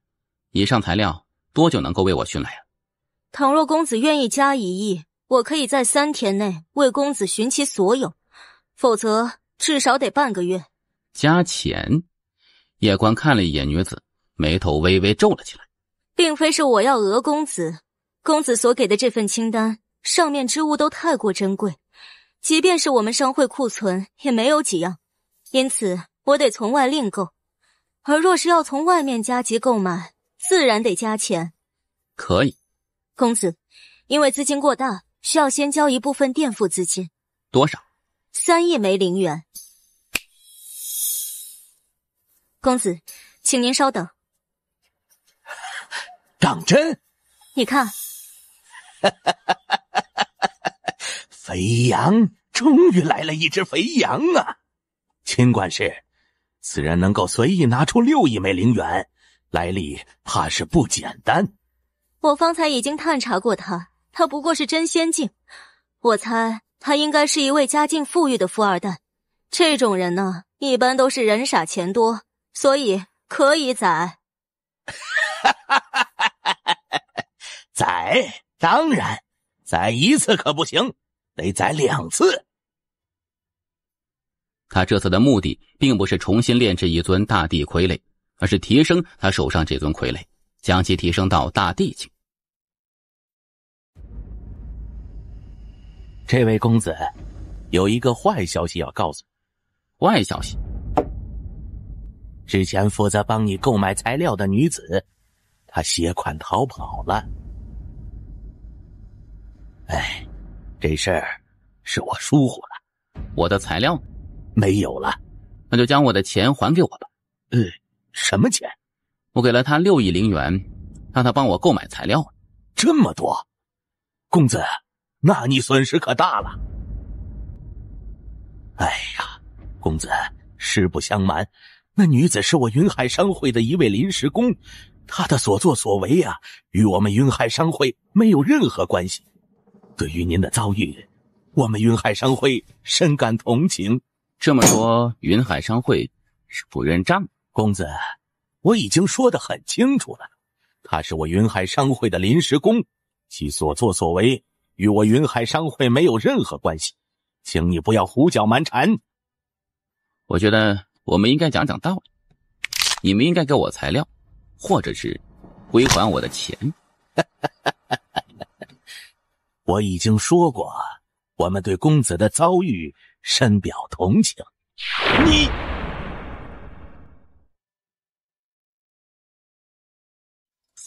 以上材料多久能够为我寻来啊？倘若公子愿意加1亿，我可以在3天内为公子寻其所有，否则至少得半个月。加钱？夜观看了一眼女子，眉头微微皱了起来。并非是我要讹公子，公子所给的这份清单上面之物都太过珍贵，即便是我们商会库存也没有几样，因此我得从外另购。而若是要从外面加急购买，自然得加钱。可以。公子，因为资金过大，需要先交一部分垫付资金。多少？3亿枚灵元。公子，请您稍等。当真？你看。肥羊，终于来了一只肥羊啊！秦管事，此人能够随意拿出6亿枚灵元，来历怕是不简单。我方才已经探查过他不过是真仙境，我猜他应该是一位家境富裕的富二代。这种人呢，一般都是人傻钱多，所以可以宰。宰？当然，宰1次可不行，得宰2次。他这次的目的并不是重新炼制一尊大地傀儡，而是提升他手上这尊傀儡，将其提升到大地境。这位公子，有一个坏消息要告诉你。坏消息？之前负责帮你购买材料的女子，她携款逃跑了。哎，这事儿是我疏忽了。我的材料没有了，那就将我的钱还给我吧。什么钱？我给了他6亿灵元，让他帮我购买材料。这么多，公子，那你损失可大了。哎呀，公子，实不相瞒，那女子是我云海商会的一位临时工，她的所作所为啊，与我们云海商会没有任何关系。对于您的遭遇，我们云海商会深感同情。这么说，云海商会是不认账？公子，我已经说得很清楚了，他是我云海商会的临时工，其所作所为与我云海商会没有任何关系，请你不要胡搅蛮缠。我觉得我们应该讲讲道理，你们应该给我材料，或者是归还我的钱。我已经说过，我们对公子的遭遇深表同情。你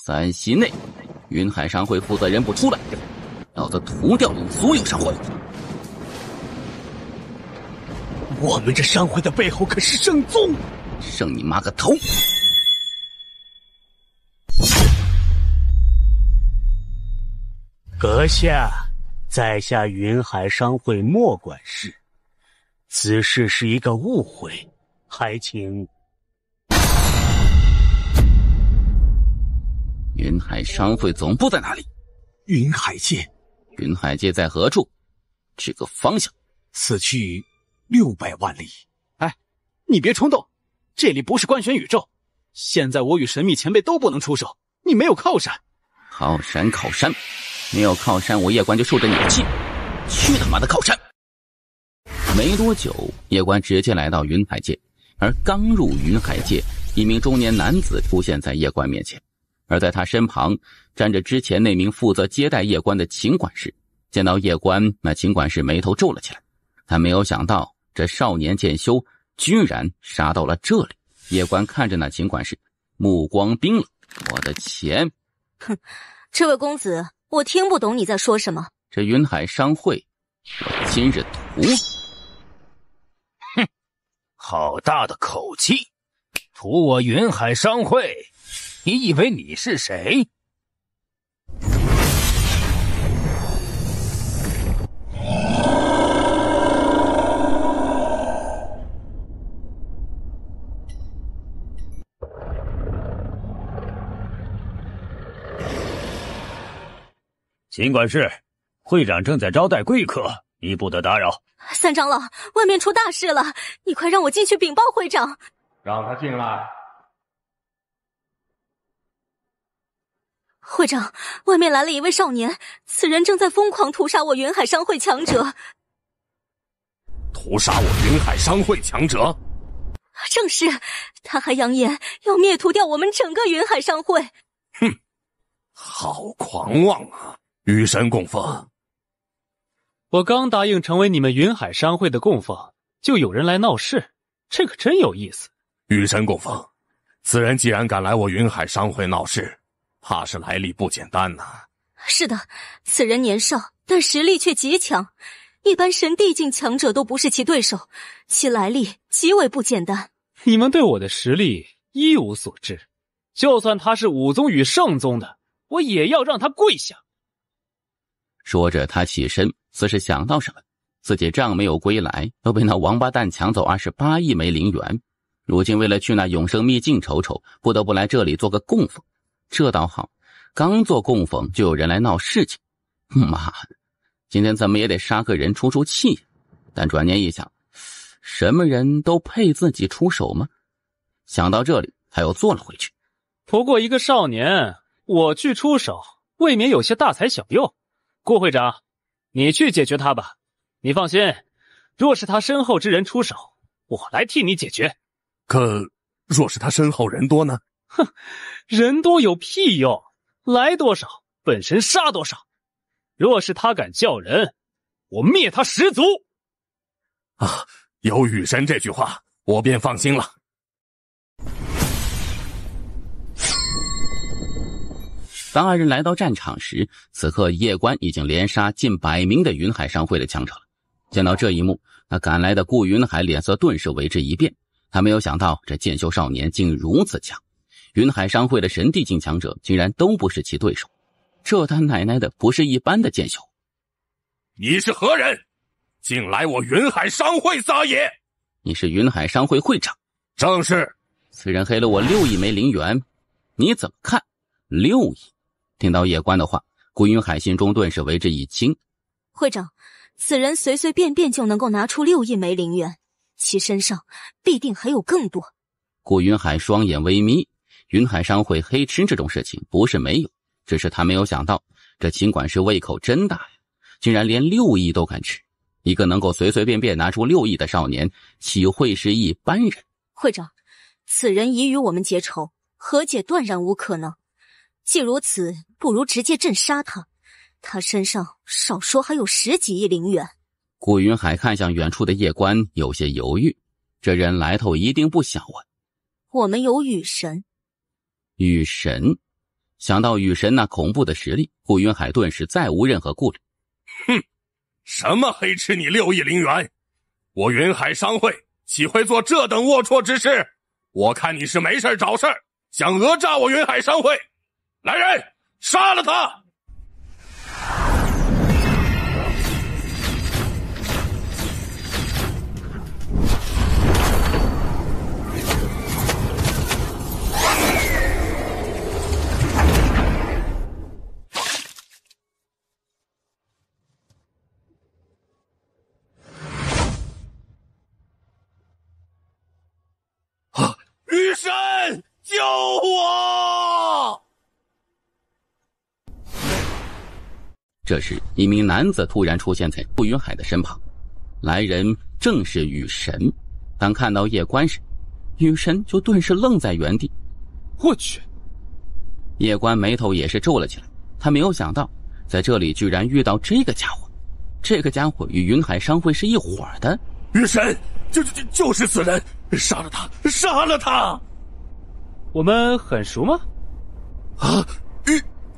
3息内，云海商会负责人不出来，老子屠掉你们所有商会！我们这商会的背后可是圣宗，圣你妈个头！阁下，在下云海商会莫管事，此事是一个误会，还请。云海商会总部在哪里？云海界。云海界在何处？这个方向。此去600万里。哎，你别冲动，这里不是官选宇宙，现在我与神秘前辈都不能出手，你没有靠山。靠山靠山，没有靠山，我叶关就受着你的气。去他妈的靠山！没多久，叶关直接来到云海界，而刚入云海界，一名中年男子出现在叶关面前，而在他身旁站着之前那名负责接待叶关的秦管事。见到叶关，那秦管事眉头皱了起来，他没有想到这少年剑修居然杀到了这里。叶关看着那秦管事，目光冰冷。我的钱！哼，这位公子，我听不懂你在说什么。这云海商会，我今日屠！哼，好大的口气！屠我云海商会，你以为你是谁？秦管事，会长正在招待贵客，你不得打扰。三长老，外面出大事了，你快让我进去禀报会长。让他进来。会长，外面来了一位少年，此人正在疯狂屠杀我云海商会强者。屠杀我云海商会强者？正是，他还扬言要灭屠掉我们整个云海商会。哼，好狂妄啊！与神供奉。我刚答应成为你们云海商会的供奉，就有人来闹事，这可真有意思。与神供奉，此人既然敢来我云海商会闹事，怕是来历不简单呐。是的，此人年少，但实力却极强，一般神帝境强者都不是其对手，其来历极为不简单。你们对我的实力一无所知，就算他是武宗与圣宗的，我也要让他跪下。说着他起身，似是想到什么，自己账没有归来，都被那王八蛋抢走28亿枚灵元，如今为了去那永生秘境瞅瞅，不得不来这里做个供奉。这倒好，刚做供奉就有人来闹事情，妈的，今天怎么也得杀个人出出气。但转念一想，什么人都配自己出手吗？想到这里，他又坐了回去。不过一个少年，我去出手，未免有些大材小用。顾会长，你去解决他吧。你放心，若是他身后之人出手，我来替你解决。可若是他身后人多呢？哼，人多有屁用，来多少本神杀多少。若是他敢叫人，我灭他10族。啊，有雨神这句话，我便放心了。当二人来到战场时，此刻叶关已经连杀近100名的云海商会的强者了。见到这一幕，那赶来的顾云海脸色顿时为之一变。他没有想到这剑修少年竟如此强，云海商会的神帝境强者竟然都不是其对手，这他奶奶的不是一般的剑修。你是何人？竟来我云海商会撒野？你是云海商会会长？正是。此人黑了我6亿枚灵元，你怎么看？6亿。听到叶关的话，顾云海心中顿时为之一惊。会长，此人随随便便就能够拿出6亿枚灵元，其身上必定还有更多。顾云海双眼微眯，云海商会黑吃这种事情不是没有，只是他没有想到这秦管事胃口真大呀，竟然连6亿都敢吃。一个能够随随便便拿出6亿的少年，岂会是一般人？会长，此人已与我们结仇，和解断然无可能。既如此，不如直接镇杀他。他身上少说还有10几亿灵元。顾云海看向远处的叶关，有些犹豫。这人来头一定不小啊。我们有雨神。雨神？想到雨神那恐怖的实力，顾云海顿时再无任何顾虑。哼，什么黑吃你6亿灵元？我云海商会岂会做这等龌龊之事？我看你是没事找事，想讹诈我云海商会。来人，杀了他！雨神，救我！这时，一名男子突然出现在顾云海的身旁，来人正是雨神。当看到叶关时，雨神就顿时愣在原地。我去！叶关眉头也是皱了起来，他没有想到在这里居然遇到这个家伙。这个家伙与云海商会是一伙的。雨神，就是此人！杀了他！杀了他！我们很熟吗？啊，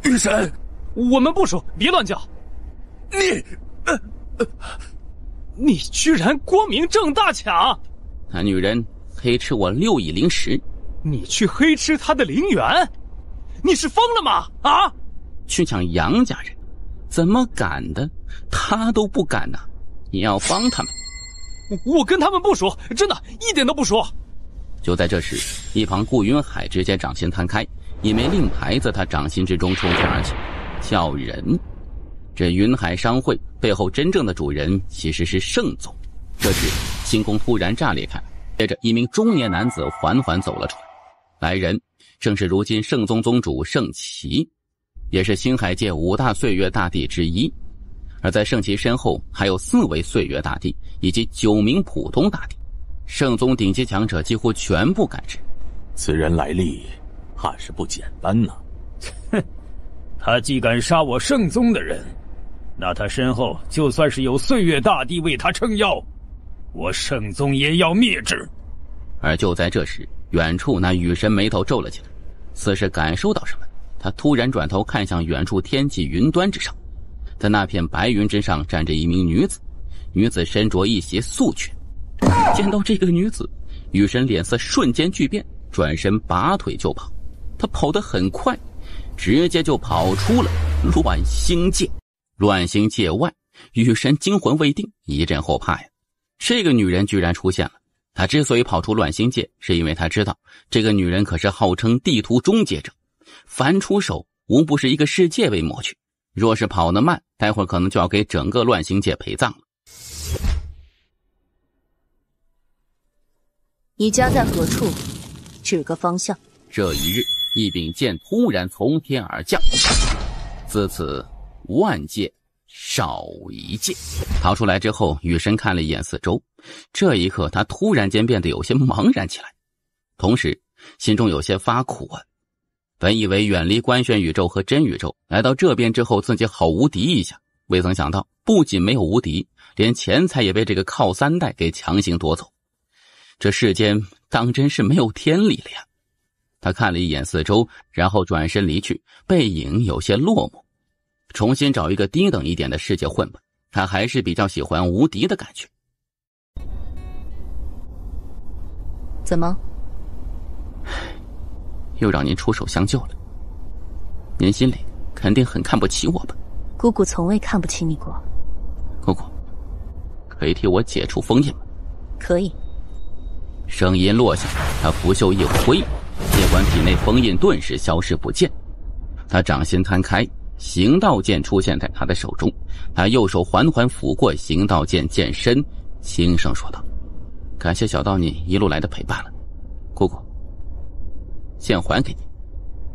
雨神，我们不熟，别乱叫。你居然光明正大抢！那女人黑吃我6亿灵石，你去黑吃她的灵元？你是疯了吗？啊！去抢杨家人，怎么敢的？他都不敢呐！你要帮他们？我跟他们不熟，真的一点都不熟。就在这时，一旁顾云海直接掌心摊开，一枚令牌在他掌心之中冲天而起，叫人。这云海商会背后真正的主人其实是圣宗。这时，星空突然炸裂开，接着一名中年男子缓缓走了出来。来人正是如今圣宗宗主圣骑，也是星海界5大岁月大帝之一。而在圣骑身后还有4位岁月大帝以及9名普通大帝，圣宗顶级强者几乎全部赶至。此人来历怕是不简单呢。哼，他既敢杀我圣宗的人，那他身后就算是有岁月大帝为他撑腰，我圣宗也要灭之。而就在这时，远处那雨神眉头皱了起来，似是感受到什么，他突然转头看向远处天际云端之上。在那片白云之上站着一名女子，女子身着一袭素裙。见到这个女子，雨神脸色瞬间巨变，转身拔腿就跑。他跑得很快，直接就跑出了乱星界。乱星界外，雨神惊魂未定，一阵后怕呀。这个女人居然出现了。他之所以跑出乱星界，是因为他知道这个女人可是号称地图终结者，凡出手无不是一个世界为抹去。若是跑得慢，待会儿可能就要给整个乱星界陪葬了。你家在何处？指个方向。这一日，一柄剑突然从天而降，自此万界少一界。逃出来之后，雨神看了一眼四周，这一刻他突然间变得有些茫然起来，同时心中有些发苦啊。本以为远离官宣宇宙和真宇宙，来到这边之后自己好无敌一下，未曾想到不仅没有无敌，连钱财也被这个靠3代给强行夺走。这世间当真是没有天理了呀。他看了一眼四周，然后转身离去，背影有些落寞。重新找一个低等一点的世界混吧，他还是比较喜欢无敌的感觉。怎么？又让您出手相救了，您心里肯定很看不起我吧？姑姑从未看不起你过。姑姑，可以替我解除封印吗？可以。声音落下，他拂袖一挥，叶关体内封印顿时消失不见。他掌心摊开，行道剑出现在他的手中，他右手缓缓抚过行道剑剑身，轻声说道：“感谢小道你一路来的陪伴了，姑姑。剑还给你。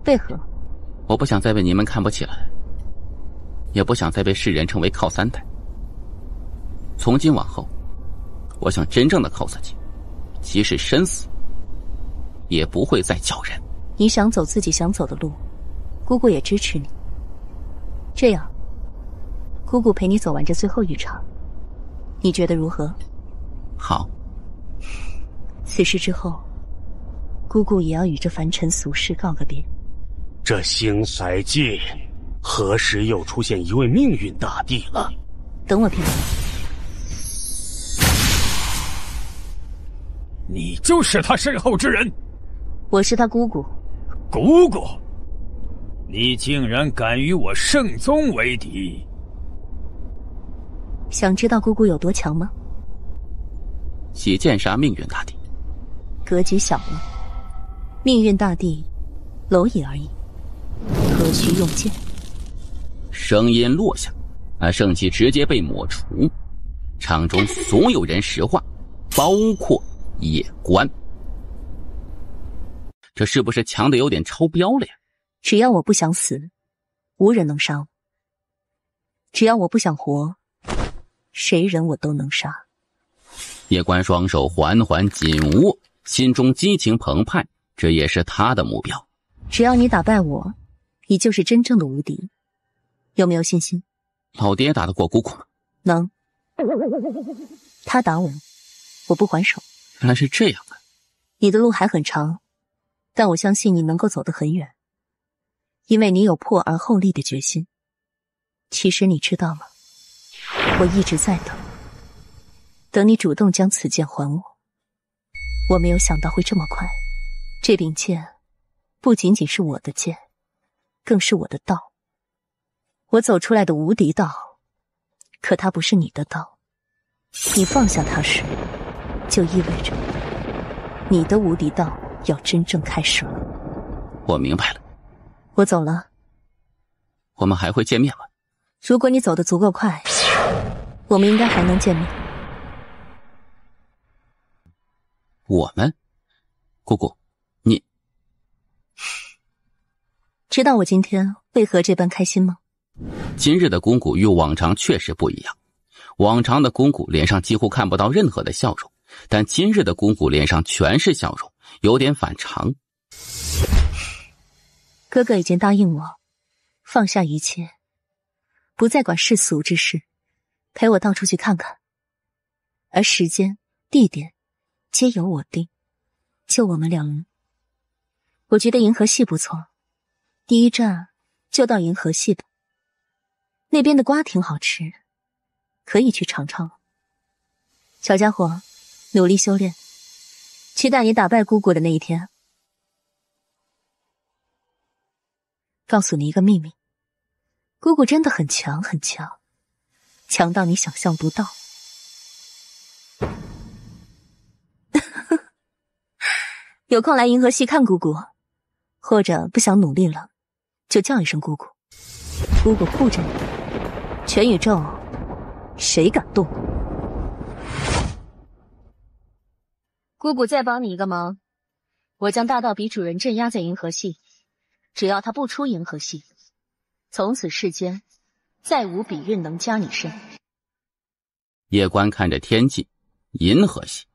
为何？我不想再被你们看不起来，也不想再被世人称为靠3代。从今往后，我想真正的靠自己，即使身死，也不会再叫人。你想走自己想走的路，姑姑也支持你。这样，姑姑陪你走完这最后一场，你觉得如何？好。此事之后，姑姑也要与这凡尘俗世告个别。这星海界何时又出现一位命运大帝了？等我片刻。你就是他身后之人？我是他姑姑。姑姑，你竟然敢与我圣宗为敌？想知道姑姑有多强吗？喜剑杀命运大帝，格局小了。命运大帝，蝼蚁而已，何须用剑？声音落下，那圣器直接被抹除。场中所有人石化，包括叶关。这是不是强的有点超标了呀？只要我不想死，无人能杀我；只要我不想活，谁人我都能杀。叶关双手缓缓紧握，心中激情澎湃，这也是他的目标。只要你打败我，你就是真正的无敌。有没有信心？老爹打得过姑姑吗？能。他打我，我不还手。原来是这样的。你的路还很长，但我相信你能够走得很远，因为你有破而后立的决心。其实你知道吗？我一直在等你主动将此剑还我。我没有想到会这么快。这柄剑不仅仅是我的剑，更是我的道。我走出来的无敌道，可它不是你的道。你放下它时，就意味着你的无敌道要真正开始了。我明白了。我走了。我们还会见面吗？如果你走得足够快，我们应该还能见面。我们？姑姑，你知道我今天为何这般开心吗？今日的公谷与往常确实不一样。往常的公谷脸上几乎看不到任何的笑容，但今日的公谷脸上全是笑容，有点反常。哥哥已经答应我，放下一切，不再管世俗之事，陪我到处去看看。而时间、地点皆由我定，就我们两人。我觉得银河系不错，第一站就到银河系吧。那边的瓜挺好吃，可以去尝尝。小家伙，努力修炼，期待你打败姑姑的那一天。告诉你一个秘密，姑姑真的很强很强，强到你想象不到。有空来银河系看姑姑，或者不想努力了，就叫一声姑姑，姑姑护着你。全宇宙谁敢动？姑姑再帮你一个忙，我将大道比主人镇压在银河系，只要他不出银河系，从此世间再无比刃能加你身。叶关看着天际，银河系，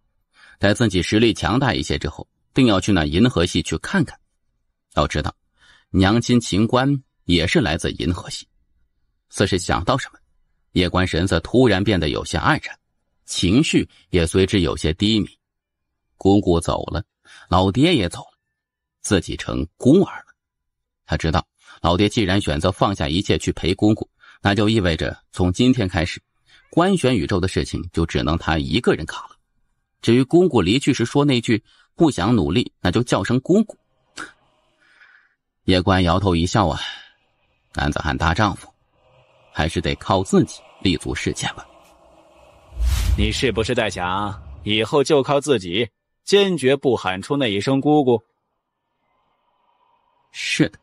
待自己实力强大一些之后，定要去那银河系去看看。要知道，娘亲秦关也是来自银河系。似是想到什么，叶关神色突然变得有些黯然，情绪也随之有些低迷。姑姑走了，老爹也走了，自己成孤儿了。他知道，老爹既然选择放下一切去陪姑姑，那就意味着从今天开始，官选宇宙的事情就只能他一个人扛了。至于姑姑离去时说那句不想努力，那就叫声姑姑。叶关摇头一笑啊，男子汉大丈夫，还是得靠自己立足世间吧。你是不是在想，以后就靠自己，坚决不喊出那一声姑姑？是的。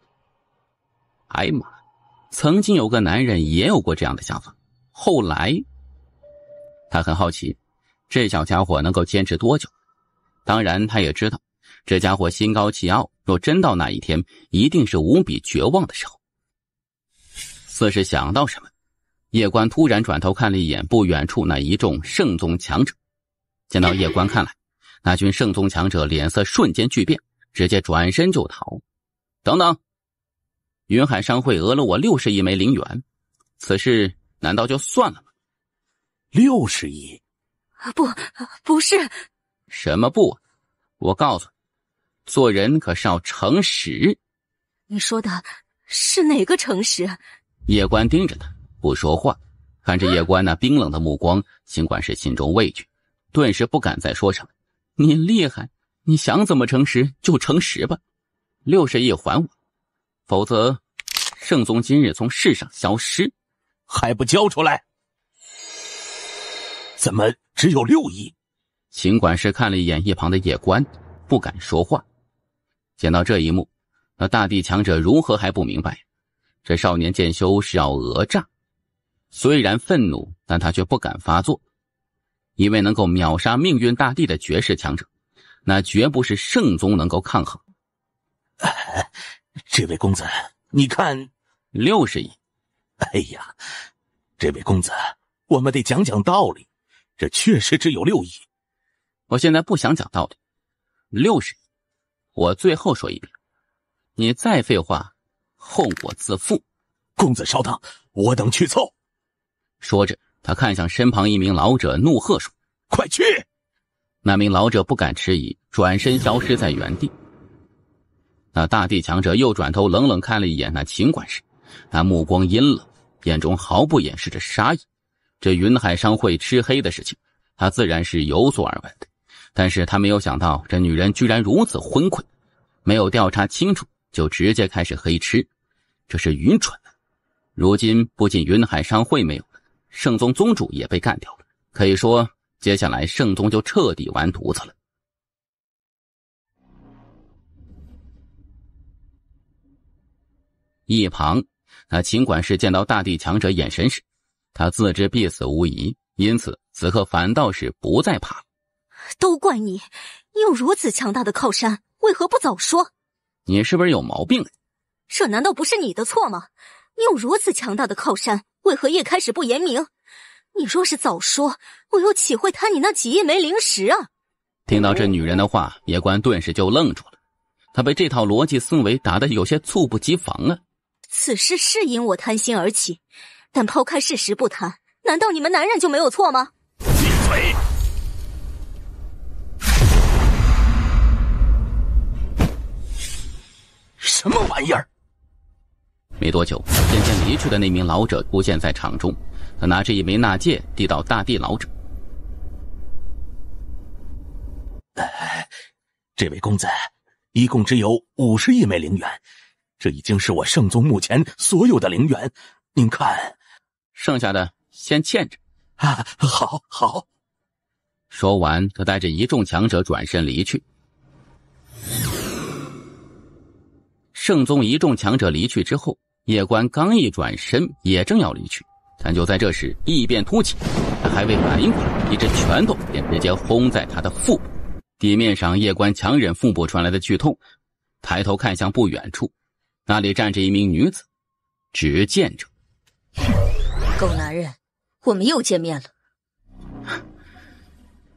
哎呀妈，曾经有个男人也有过这样的想法，后来他很好奇，这小家伙能够坚持多久。当然他也知道，这家伙心高气傲，若真到那一天，一定是无比绝望的时候。似是想到什么，叶关突然转头看了一眼不远处那一众圣宗强者。见到叶关看来，那群圣宗强者脸色瞬间巨变，直接转身就逃。等等，云海商会讹了我60亿枚灵元，此事难道就算了吗？60亿？不是。什么不？我告诉你，做人可是要诚实。你说的是哪个城市？叶关盯着他不说话，看着叶关那冰冷的目光，尽管是心中畏惧，顿时不敢再说什么。你厉害，你想怎么诚实就诚实吧，60亿还我，否则圣宗今日从世上消失。还不交出来？怎么只有6亿？秦管事看了一眼一旁的叶关，不敢说话。见到这一幕，那大地强者如何还不明白，这少年剑修是要讹诈。虽然愤怒，但他却不敢发作。一位能够秒杀命运大帝的绝世强者，那绝不是圣宗能够抗衡。这位公子，你看，60亿。哎呀，这位公子，我们得讲讲道理，这确实只有6亿。我现在不想讲道理，60亿。我最后说一遍，你再废话，后果自负。公子稍等，我等去凑。说着，他看向身旁一名老者，怒喝说：“快去！”那名老者不敢迟疑，转身消失在原地。那大地强者又转头冷冷看了一眼那秦管事，那目光阴冷，眼中毫不掩饰着杀意。这云海商会吃黑的事情，他自然是有所耳闻的，但是他没有想到这女人居然如此昏聩，没有调查清楚就直接开始黑吃，这是愚蠢的。如今不仅云海商会没有了，圣宗宗主也被干掉了，可以说接下来圣宗就彻底完犊子了。一旁，那秦管事见到大地强者眼神时，他自知必死无疑，因此此刻反倒是不再怕了。都怪你，你有如此强大的靠山，为何不早说？你是不是有毛病啊？这难道不是你的错吗？你有如此强大的靠山，为何一开始不言明？你若是早说，我又岂会贪你那几亿枚灵石啊？听到这女人的话，叶关顿时就愣住了，他被这套逻辑思维打得有些猝不及防啊。此事是因我贪心而起，但抛开事实不谈，难道你们男人就没有错吗？闭嘴！什么玩意儿？没多久，渐渐离去的那名老者出现在场中，他拿着一枚纳戒递到大地老者。这位公子，一共只有50亿枚灵元，这已经是我圣宗目前所有的灵元，您看，剩下的先欠着。啊，好。说完，他带着一众强者转身离去。圣宗一众强者离去之后，叶关刚一转身，也正要离去，但就在这时，异变突起，他还未反应过来，一阵拳头便直接轰在他的腹部。地面上，叶关强忍腹部传来的剧痛，抬头看向不远处，那里站着一名女子，执剑者。狗男人，我们又见面了。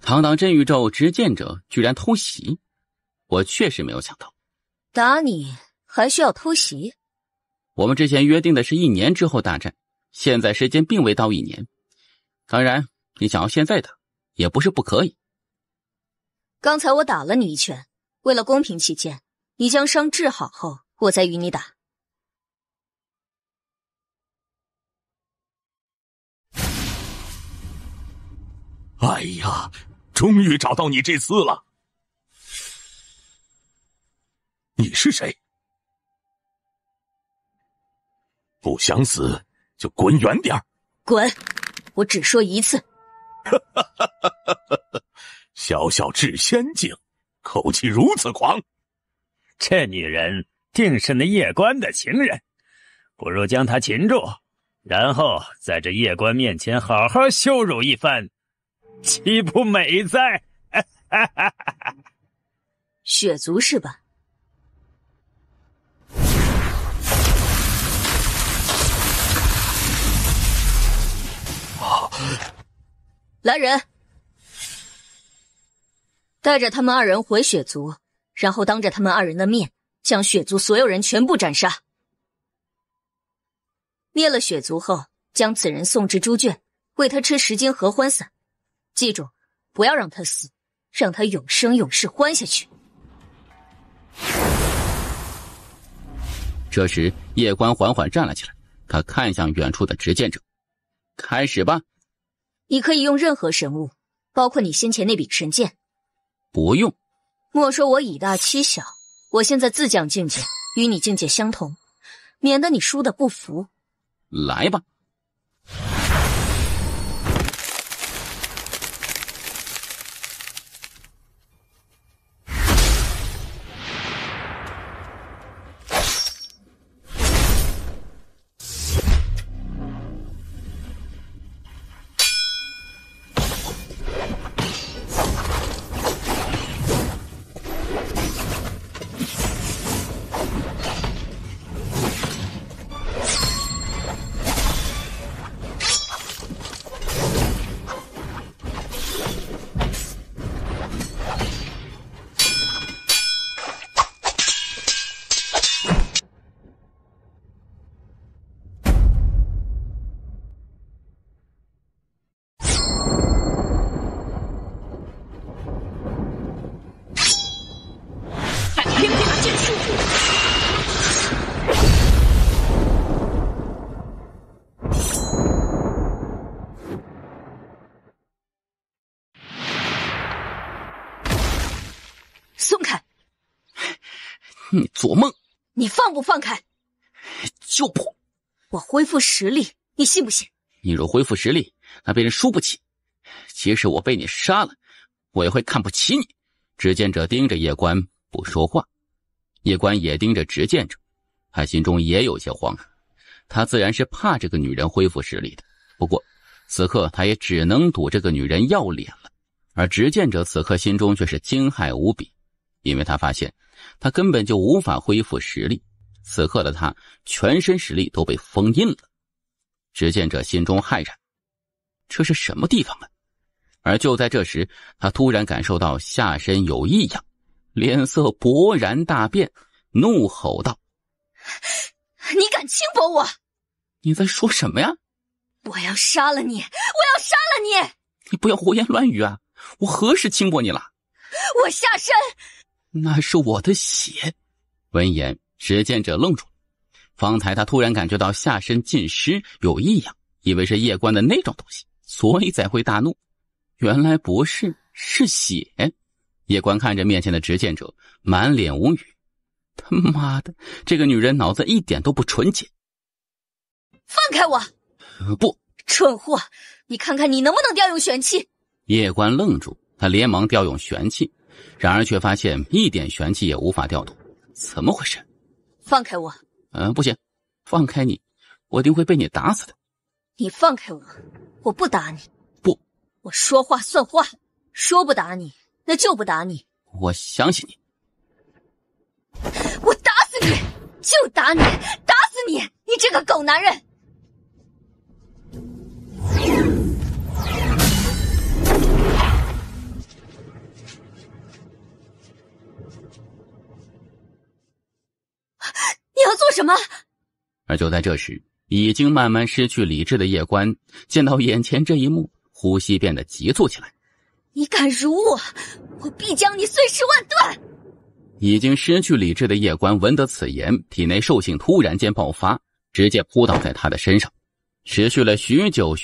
堂堂真宇宙执剑者居然偷袭，我确实没有想到。打你还需要偷袭？我们之前约定的是1年之后大战，现在时间并未到1年。当然，你想要现在打，也不是不可以。刚才我打了你一拳，为了公平起见，你将伤治好后，我再与你打。哎呀，终于找到你这厮了。你是谁？不想死就滚远点儿。滚！我只说一次。小小至仙境，口气如此狂。这女人定是那叶关的情人，不如将她擒住，然后在这叶关面前好好羞辱一番，岂不美哉？血族是吧？来人，带着他们2人回血族，然后当着他们2人的面，将血族所有人全部斩杀。灭了血族后，将此人送至猪圈，喂他吃10斤合欢散。记住，不要让他死，让他永生永世欢下去。这时叶关缓缓站了起来，他看向远处的执剑者，开始吧。你可以用任何神物，包括你先前那柄神剑。不用。莫说我以大欺小，我现在自降境界，与你境界相同，免得你输得不服。来吧。松开！你做梦！你放不放开？就破！我恢复实力，你信不信？你若恢复实力，那别人输不起。即使我被你杀了，我也会看不起你。执剑者盯着叶关不说话，叶关也盯着执剑者，他心中也有些慌。他自然是怕这个女人恢复实力的，不过此刻他也只能赌这个女人要脸了。而执剑者此刻心中却是惊骇无比，因为他发现他根本就无法恢复实力，此刻的他全身实力都被封印了。执剑者心中骇然，这是什么地方啊？而就在这时，他突然感受到下身有异样，脸色勃然大变，怒吼道：你敢轻薄我！你在说什么呀？我要杀了你！我要杀了你！你不要胡言乱语啊！我何时轻薄你了？我下身！那是我的血！闻言，执剑者愣住。方才他突然感觉到下身浸湿有异样，以为是叶关的那种东西，所以才会大怒。原来不是，是血！叶关看着面前的执剑者，满脸无语。他妈的，这个女人脑子一点都不纯洁！放开我！不！蠢货！你看看你能不能调用玄气！叶关愣住，他连忙调用玄气，然而却发现一点玄气也无法调动。怎么回事？放开我！不行，放开你，我一定会被你打死的。你放开我，我不打你。不，我说话算话，说不打你，那就不打你。我相信你。我打死你，就打你，打死你，你这个狗男人！你要做什么？而就在这时，已经慢慢失去理智的叶关见到眼前这一幕，呼吸变得急促起来。你敢辱我，我必将你碎尸万段！已经失去理智的叶关闻得此言，体内兽性突然间爆发，直接扑倒在他的身上。持续了许久，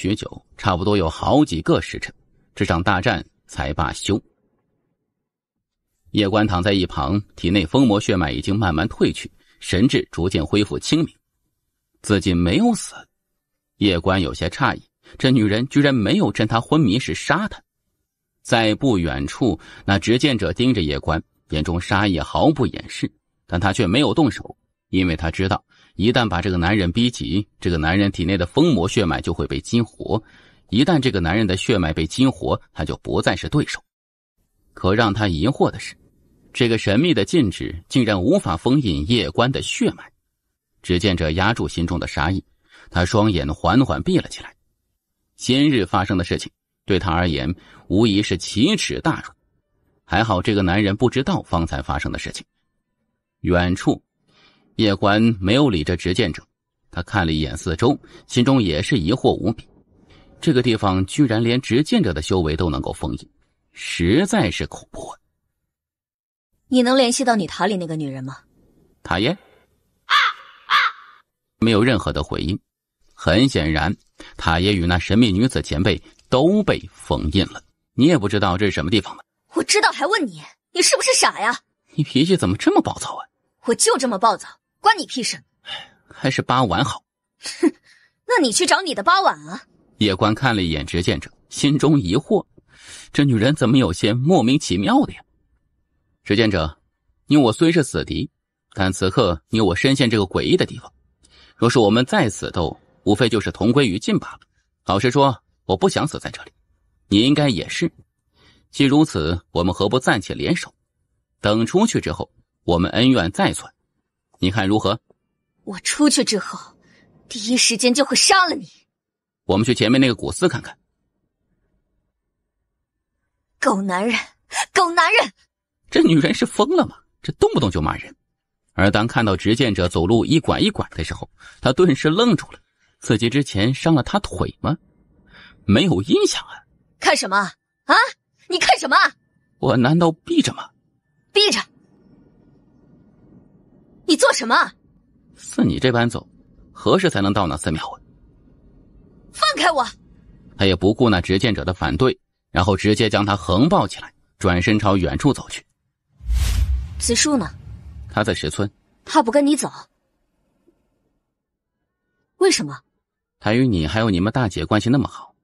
差不多有好几个时辰，这场大战才罢休。叶关躺在一旁，体内疯魔血脉已经慢慢退去，神智逐渐恢复清明。自己没有死，叶关有些诧异，这女人居然没有趁他昏迷时杀他。在不远处，那执剑者盯着叶关，眼中杀意毫不掩饰，但他却没有动手，因为他知道一旦把这个男人逼急，这个男人体内的疯魔血脉就会被激活，一旦这个男人的血脉被激活，他就不再是对手。可让他疑惑的是，这个神秘的禁止竟然无法封印叶关的血脉。执剑者压住心中的杀意，他双眼缓缓闭了起来。先日发生的事情对他而言无疑是奇耻大辱，还好这个男人不知道方才发生的事情。远处，叶关没有理着执剑者，他看了一眼四周，心中也是疑惑无比。这个地方居然连执剑者的修为都能够封印，实在是恐怖啊！你能联系到你塔里那个女人吗？塔耶？没有任何的回应。很显然，他也与那神秘女子前辈都被封印了。你也不知道这是什么地方吗？我知道还问你，你是不是傻呀？你脾气怎么这么暴躁啊？我就这么暴躁，关你屁事。还是八碗好。哼，那你去找你的八碗啊。叶关看了一眼执剑者，心中疑惑，这女人怎么有些莫名其妙的呀？执剑者，你我虽是死敌，但此刻你我身陷这个诡异的地方，若是我们再死斗，无非就是同归于尽罢了。老实说，我不想死在这里，你应该也是。既如此，我们何不暂且联手，等出去之后，我们恩怨再算，你看如何？我出去之后，第一时间就会杀了你。我们去前面那个古寺看看。狗男人，狗男人！这女人是疯了吗？这动不动就骂人。而当看到执剑者走路一拐一拐的时候，他顿时愣住了。自己之前伤了他腿吗？没有印象啊。看什么啊？你看什么？我难道闭着吗？闭着。你做什么？似你这般走，何时才能到那寺庙啊？放开我！他也不顾那执剑者的反对，然后直接将他横抱起来，转身朝远处走去。子树呢？他在石村。他不跟你走？为什么？他与你还有你们大姐关系那么好，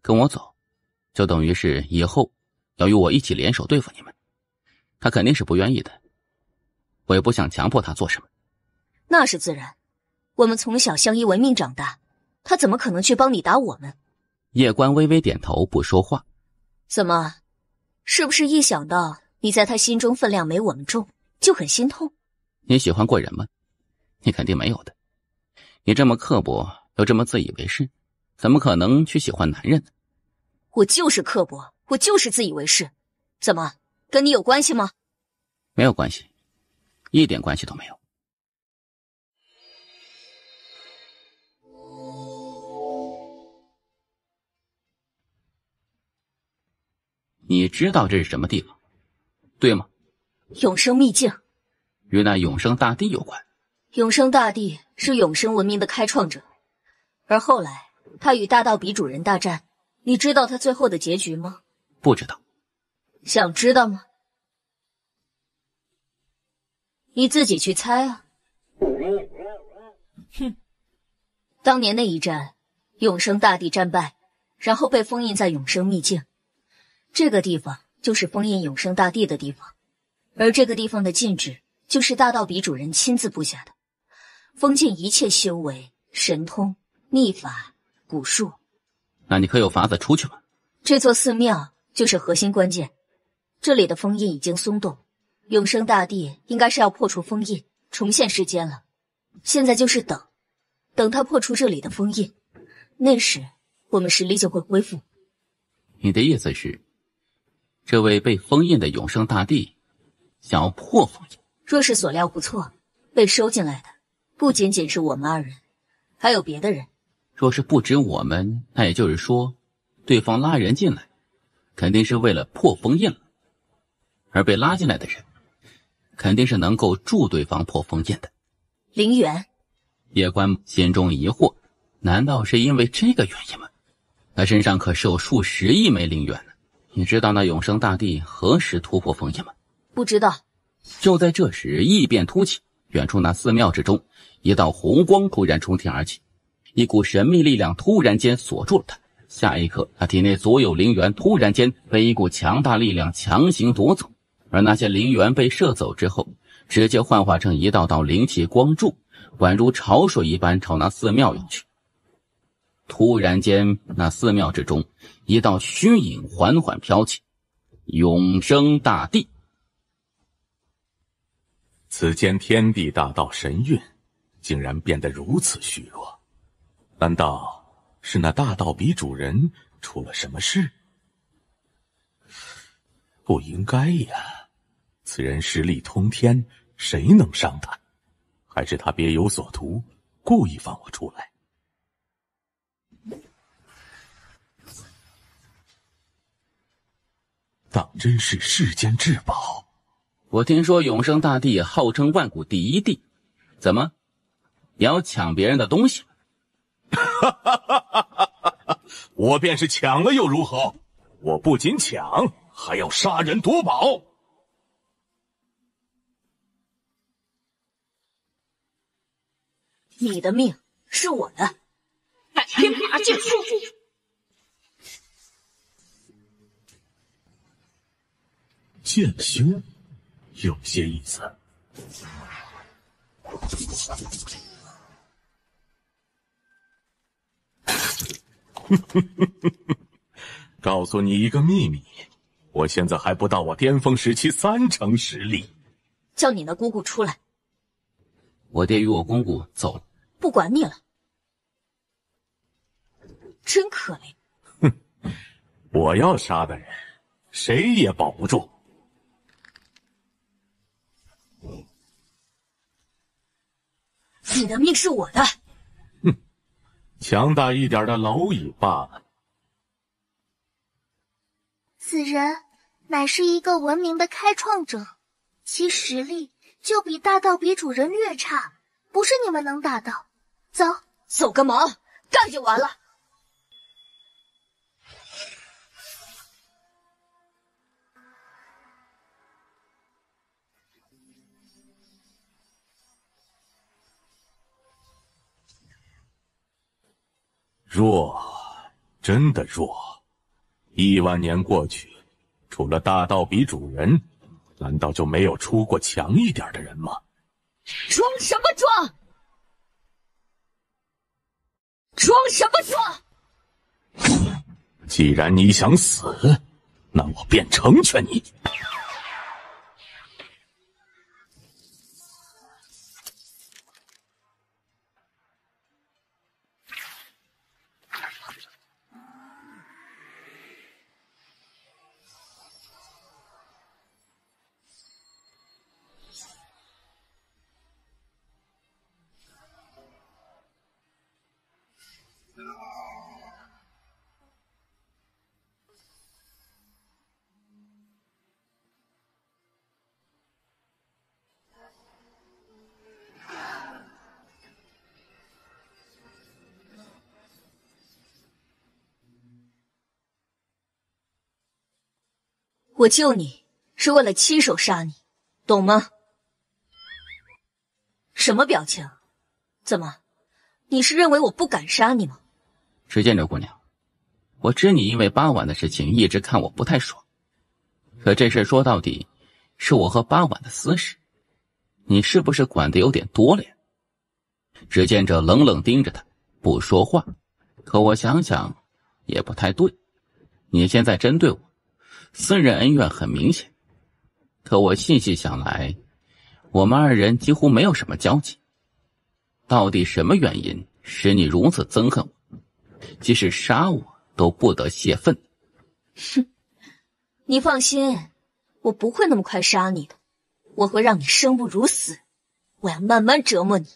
跟我走，就等于是以后要与我一起联手对付你们。他肯定是不愿意的，我也不想强迫他做什么。那是自然，我们从小相依为命长大，他怎么可能去帮你打我们？叶关微微点头，不说话。怎么，是不是一想到你在他心中分量没我们重，就很心痛？你喜欢过人吗？你肯定没有的。你这么刻薄，又这么自以为是，怎么可能去喜欢男人呢？我就是刻薄，我就是自以为是。怎么，跟你有关系吗？没有关系，一点关系都没有。你知道这是什么地方，对吗？永生秘境。与那永生大帝有关。永生大帝是永生文明的开创者，而后来他与大道比主人大战，你知道他最后的结局吗？不知道。想知道吗？你自己去猜啊。哼，当年那一战，永生大帝战败，然后被封印在永生秘境。这个地方就是封印永生大帝的地方，而这个地方的禁制就是大道比主人亲自布下的，封禁一切修为、神通、秘法、蛊术。那你可有法子出去吗？这座寺庙就是核心关键，这里的封印已经松动，永生大帝应该是要破除封印，重现世间了。现在就是等他破除这里的封印，那时我们实力就会恢复。你的意思是，这位被封印的永生大帝想要破封印？若是所料不错，被收进来的不仅仅是我们二人，还有别的人。若是不止我们，那也就是说，对方拉人进来，肯定是为了破封印了。而被拉进来的人，肯定是能够助对方破封印的。陵园。叶关心中疑惑，难道是因为这个原因吗？他身上可是有数十亿枚灵元呢。你知道那永生大帝何时突破封印吗？不知道。就在这时，异变突起，远处那寺庙之中，一道红光突然冲天而起，一股神秘力量突然间锁住了他。下一刻，他体内所有灵元突然间被一股强大力量强行夺走，而那些灵元被射走之后，直接幻化成一道道灵气光柱，宛如潮水一般朝那寺庙涌去。突然间，那寺庙之中，一道虚影缓缓飘起，永生大帝。此间天地大道神韵，竟然变得如此虚弱，难道是那大道比主人出了什么事？不应该呀，此人实力通天，谁能伤他？还是他别有所图，故意放我出来？当真是世间至宝。我听说永生大帝号称万古第一帝，怎么，也要抢别人的东西。我便是抢了又如何？我不仅抢，还要杀人夺宝。你的命是我的，天马剑术。剑修有些意思。告诉你一个秘密，我现在还不到我巅峰时期30%实力。叫你那姑姑出来。我爹与我公公走了，不管你了。真可怜。我要杀的人，谁也保不住。你的命是我的。强大一点的蝼蚁罢了。此人乃是一个文明的开创者，其实力就比大道比主人略差，不是你们能打的。走，走个毛，干就完了。弱，真的弱。1万年过去，除了大道比主人，难道就没有出过强一点的人吗？装什么装？装什么装？既然你想死，那我便成全你。我救你是为了亲手杀你，懂吗？什么表情？怎么，你是认为我不敢杀你吗？只见这姑娘，我知你因为8晚的事情一直看我不太爽，可这事说到底是我和8晚的私事，你是不是管得有点多了呀？只见这冷冷盯着他不说话，可我想想也不太对，你现在针对我，私人恩怨很明显，可我细细想来，我们2人几乎没有什么交集。到底什么原因使你如此憎恨我，即使杀我都不得泄愤？哼，你放心，我不会那么快杀你的，我会让你生不如死，我要慢慢折磨你。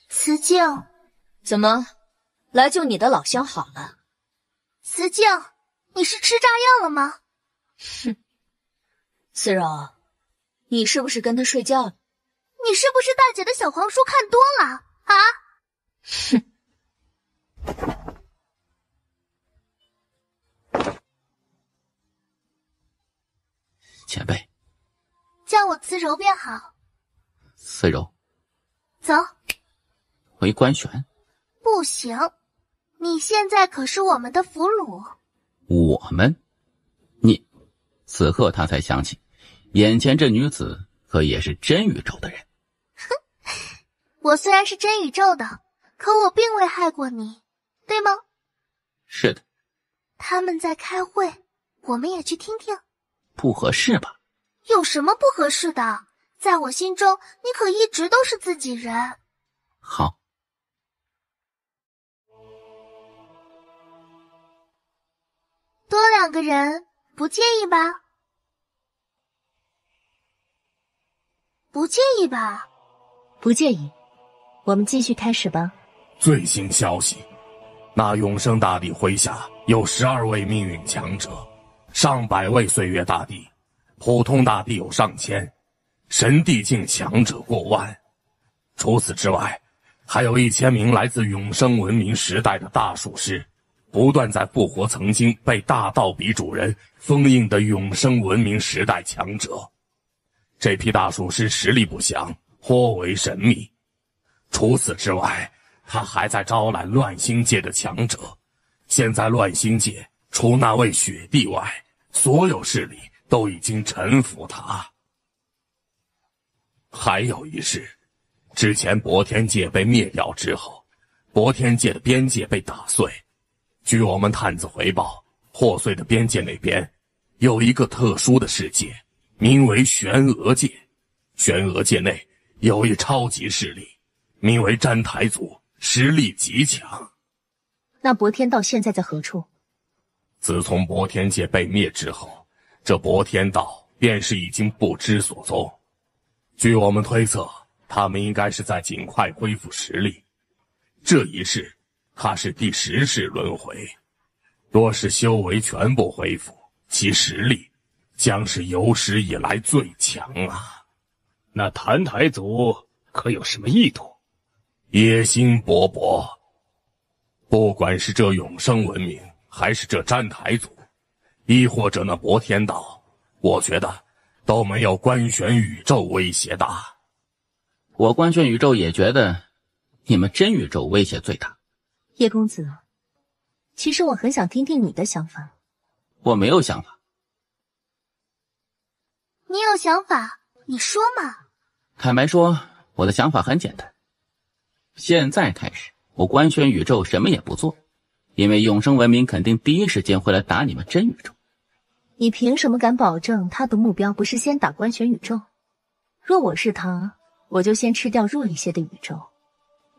慈静，怎么，来救你的老乡好了？慈静，你是吃炸药了吗？哼，思柔，你是不是跟他睡觉了？你是不是大姐的小黄书看多了啊？哼。前辈，叫我慈柔便好。思柔，走。回关玄。不行，你现在可是我们的俘虏。我们？你？此刻他才想起，眼前这女子可也是真宇宙的人。哼，我虽然是真宇宙的，可我并未害过你，对吗？是的。他们在开会，我们也去听听。不合适吧？有什么不合适的？在我心中，你可一直都是自己人。好。多2个人，不介意吧？不介意吧？不介意。我们继续开始吧。最新消息，那永生大帝麾下有12位命运强者，上百位岁月大帝，普通大帝有上千，神帝境强者过万。除此之外，还有1000名来自永生文明时代的大术师，不断在复活曾经被大道比主人封印的永生文明时代强者。这批大术师实力不详，颇为神秘。除此之外，他还在招揽乱星界的强者。现在乱星界除那位雪帝外，所有势力都已经臣服他。还有一事，之前博天界被灭掉之后，博天界的边界被打碎。据我们探子回报，破碎的边界那边有一个特殊的世界，名为玄娥界。玄娥界内有一超级势力，名为詹台族，实力极强。那博天道现在在何处？自从博天界被灭之后，这博天道便是已经不知所踪。据我们推测，他们应该是在尽快恢复实力。这一世，他是第10世轮回，若是修为全部恢复，其实力将是有史以来最强啊！那谭台族可有什么意图？野心勃勃。不管是这永生文明，还是这詹台族，亦或者那博天道，我觉得都没有观玄宇宙威胁大。我观玄宇宙也觉得你们真宇宙威胁最大。叶公子，其实我很想听听你的想法。我没有想法。你有想法，你说嘛。坦白说，我的想法很简单。现在开始，我观玄宇宙什么也不做，因为永生文明肯定第一时间会来打你们真宇宙。你凭什么敢保证他的目标不是先打观玄宇宙？若我是他，我就先吃掉弱一些的宇宙，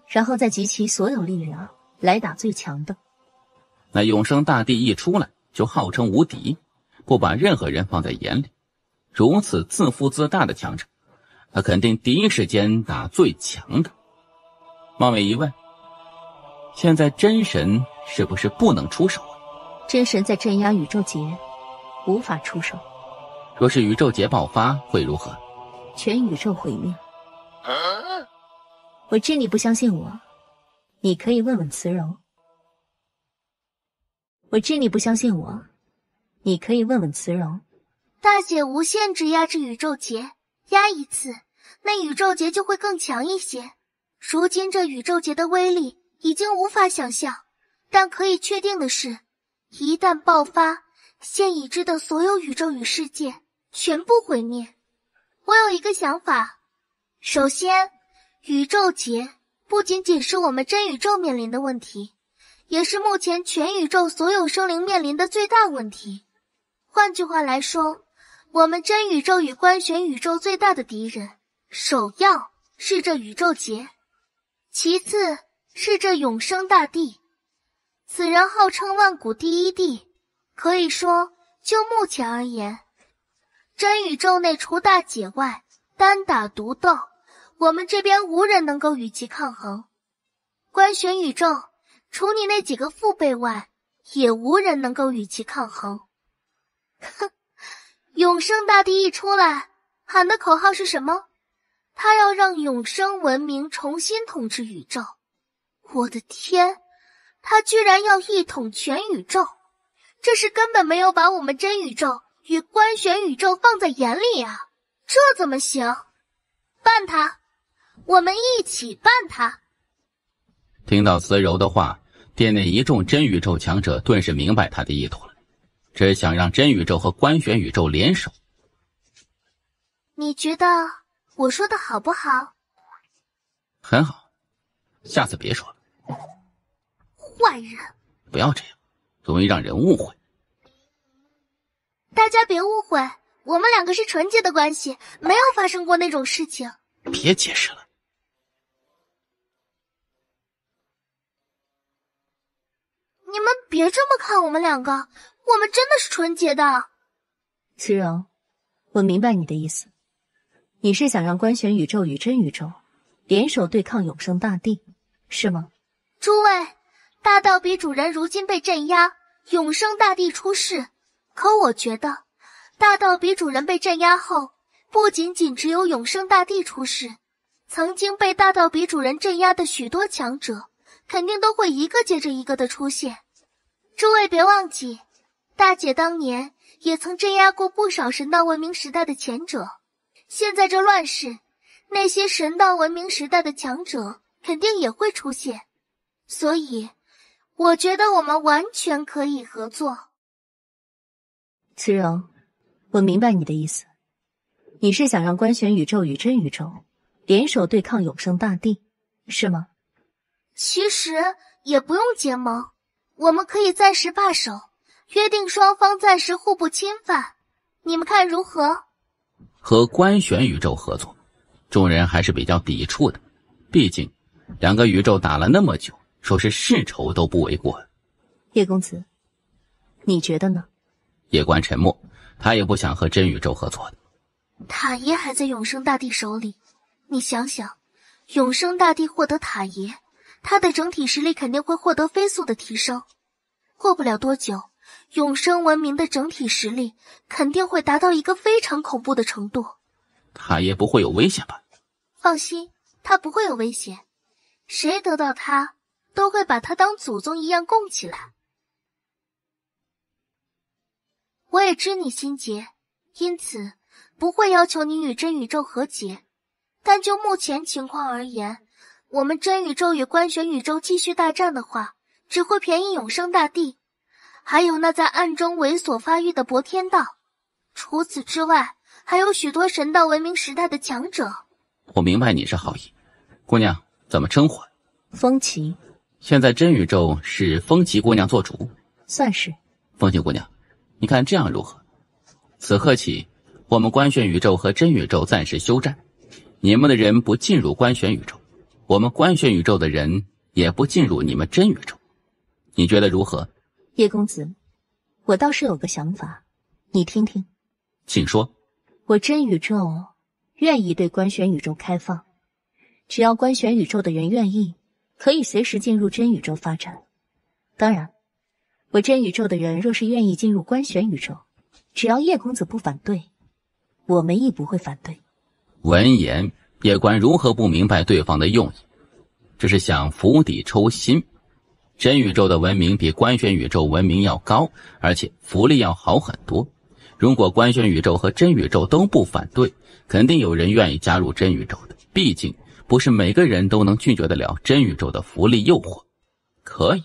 然后再集齐所有力量来打最强的。那永生大帝一出来就号称无敌，不把任何人放在眼里，如此自负自大的强者，他肯定第一时间打最强的。冒昧一问，现在真神是不是不能出手啊？真神在镇压宇宙劫，无法出手。若是宇宙劫爆发会如何？全宇宙毁灭。我知你不相信我，你可以问问慈柔。我知你不相信我，你可以问问慈柔。大姐无限制压制宇宙劫，压一次，那宇宙劫就会更强一些。如今这宇宙劫的威力已经无法想象，但可以确定的是，一旦爆发，现已知的所有宇宙与世界全部毁灭。我有一个想法，首先，宇宙劫不仅仅是我们真宇宙面临的问题，也是目前全宇宙所有生灵面临的最大问题。换句话来说，我们真宇宙与观玄宇宙最大的敌人，首要是这宇宙劫，其次是这永生大帝。此人号称万古第一帝，可以说就目前而言，真宇宙内除大姐外，单打独斗，我们这边无人能够与其抗衡。观玄宇宙除你那几个父辈外，也无人能够与其抗衡。哼，永生大帝一出来，喊的口号是什么？他要让永生文明重新统治宇宙。我的天，他居然要一统全宇宙，这是根本没有把我们真宇宙与观玄宇宙放在眼里啊！这怎么行？办他！我们一起办他！听到慈柔的话，店内一众真宇宙强者顿时明白他的意图了，只想让真宇宙和观玄宇宙联手。你觉得我说的好不好？很好，下次别说了。坏人！不要这样，容易让人误会。大家别误会，我们两个是纯洁的关系，没有发生过那种事情。别解释了。你们别这么看我们两个，我们真的是纯洁的。慈柔，我明白你的意思，你是想让观玄宇宙与真宇宙联手对抗永生大帝，是吗？诸位，大道比主人如今被镇压，永生大帝出世，可我觉得大道比主人被镇压后，不仅仅只有永生大帝出世，曾经被大道比主人镇压的许多强者，肯定都会一个接着一个的出现。诸位别忘记，大姐当年也曾镇压过不少神道文明时代的前者。现在这乱世，那些神道文明时代的强者肯定也会出现，所以我觉得我们完全可以合作。慈柔，我明白你的意思，你是想让观玄宇宙与真宇宙联手对抗永生大帝，是吗？其实也不用结盟，我们可以暂时罢手，约定双方暂时互不侵犯，你们看如何？和观玄宇宙合作，众人还是比较抵触的，毕竟两个宇宙打了那么久，说是世仇都不为过。叶公子，你觉得呢？叶关沉默，他也不想和真宇宙合作的。塔爷还在永生大帝手里，你想想，永生大帝获得塔爷，他的整体实力肯定会获得飞速的提升。过不了多久，永生文明的整体实力肯定会达到一个非常恐怖的程度。塔爷不会有危险吧？放心，他不会有危险。谁得到他，都会把他当祖宗一样供起来。我也知你心结，因此不会要求你与真宇宙和解。但就目前情况而言，我们真宇宙与观玄宇宙继续大战的话，只会便宜永生大帝，还有那在暗中猥琐发育的博天道。除此之外，还有许多神道文明时代的强者。我明白你是好意，姑娘怎么称呼？风奇。现在真宇宙是风奇姑娘做主，算是。风奇姑娘，你看这样如何？此刻起，我们观玄宇宙和真宇宙暂时休战，你们的人不进入观玄宇宙，我们观玄宇宙的人也不进入你们真宇宙，你觉得如何？叶公子，我倒是有个想法，你听听。请说。我真宇宙愿意对观玄宇宙开放，只要观玄宇宙的人愿意，可以随时进入真宇宙发展。当然，我真宇宙的人若是愿意进入观玄宇宙，只要叶公子不反对，我们亦不会反对。闻言，叶关如何不明白对方的用意？这是想釜底抽薪。真宇宙的文明比观玄宇宙文明要高，而且福利要好很多。如果观玄宇宙和真宇宙都不反对，肯定有人愿意加入真宇宙的，毕竟不是每个人都能拒绝得了真宇宙的福利诱惑。可以，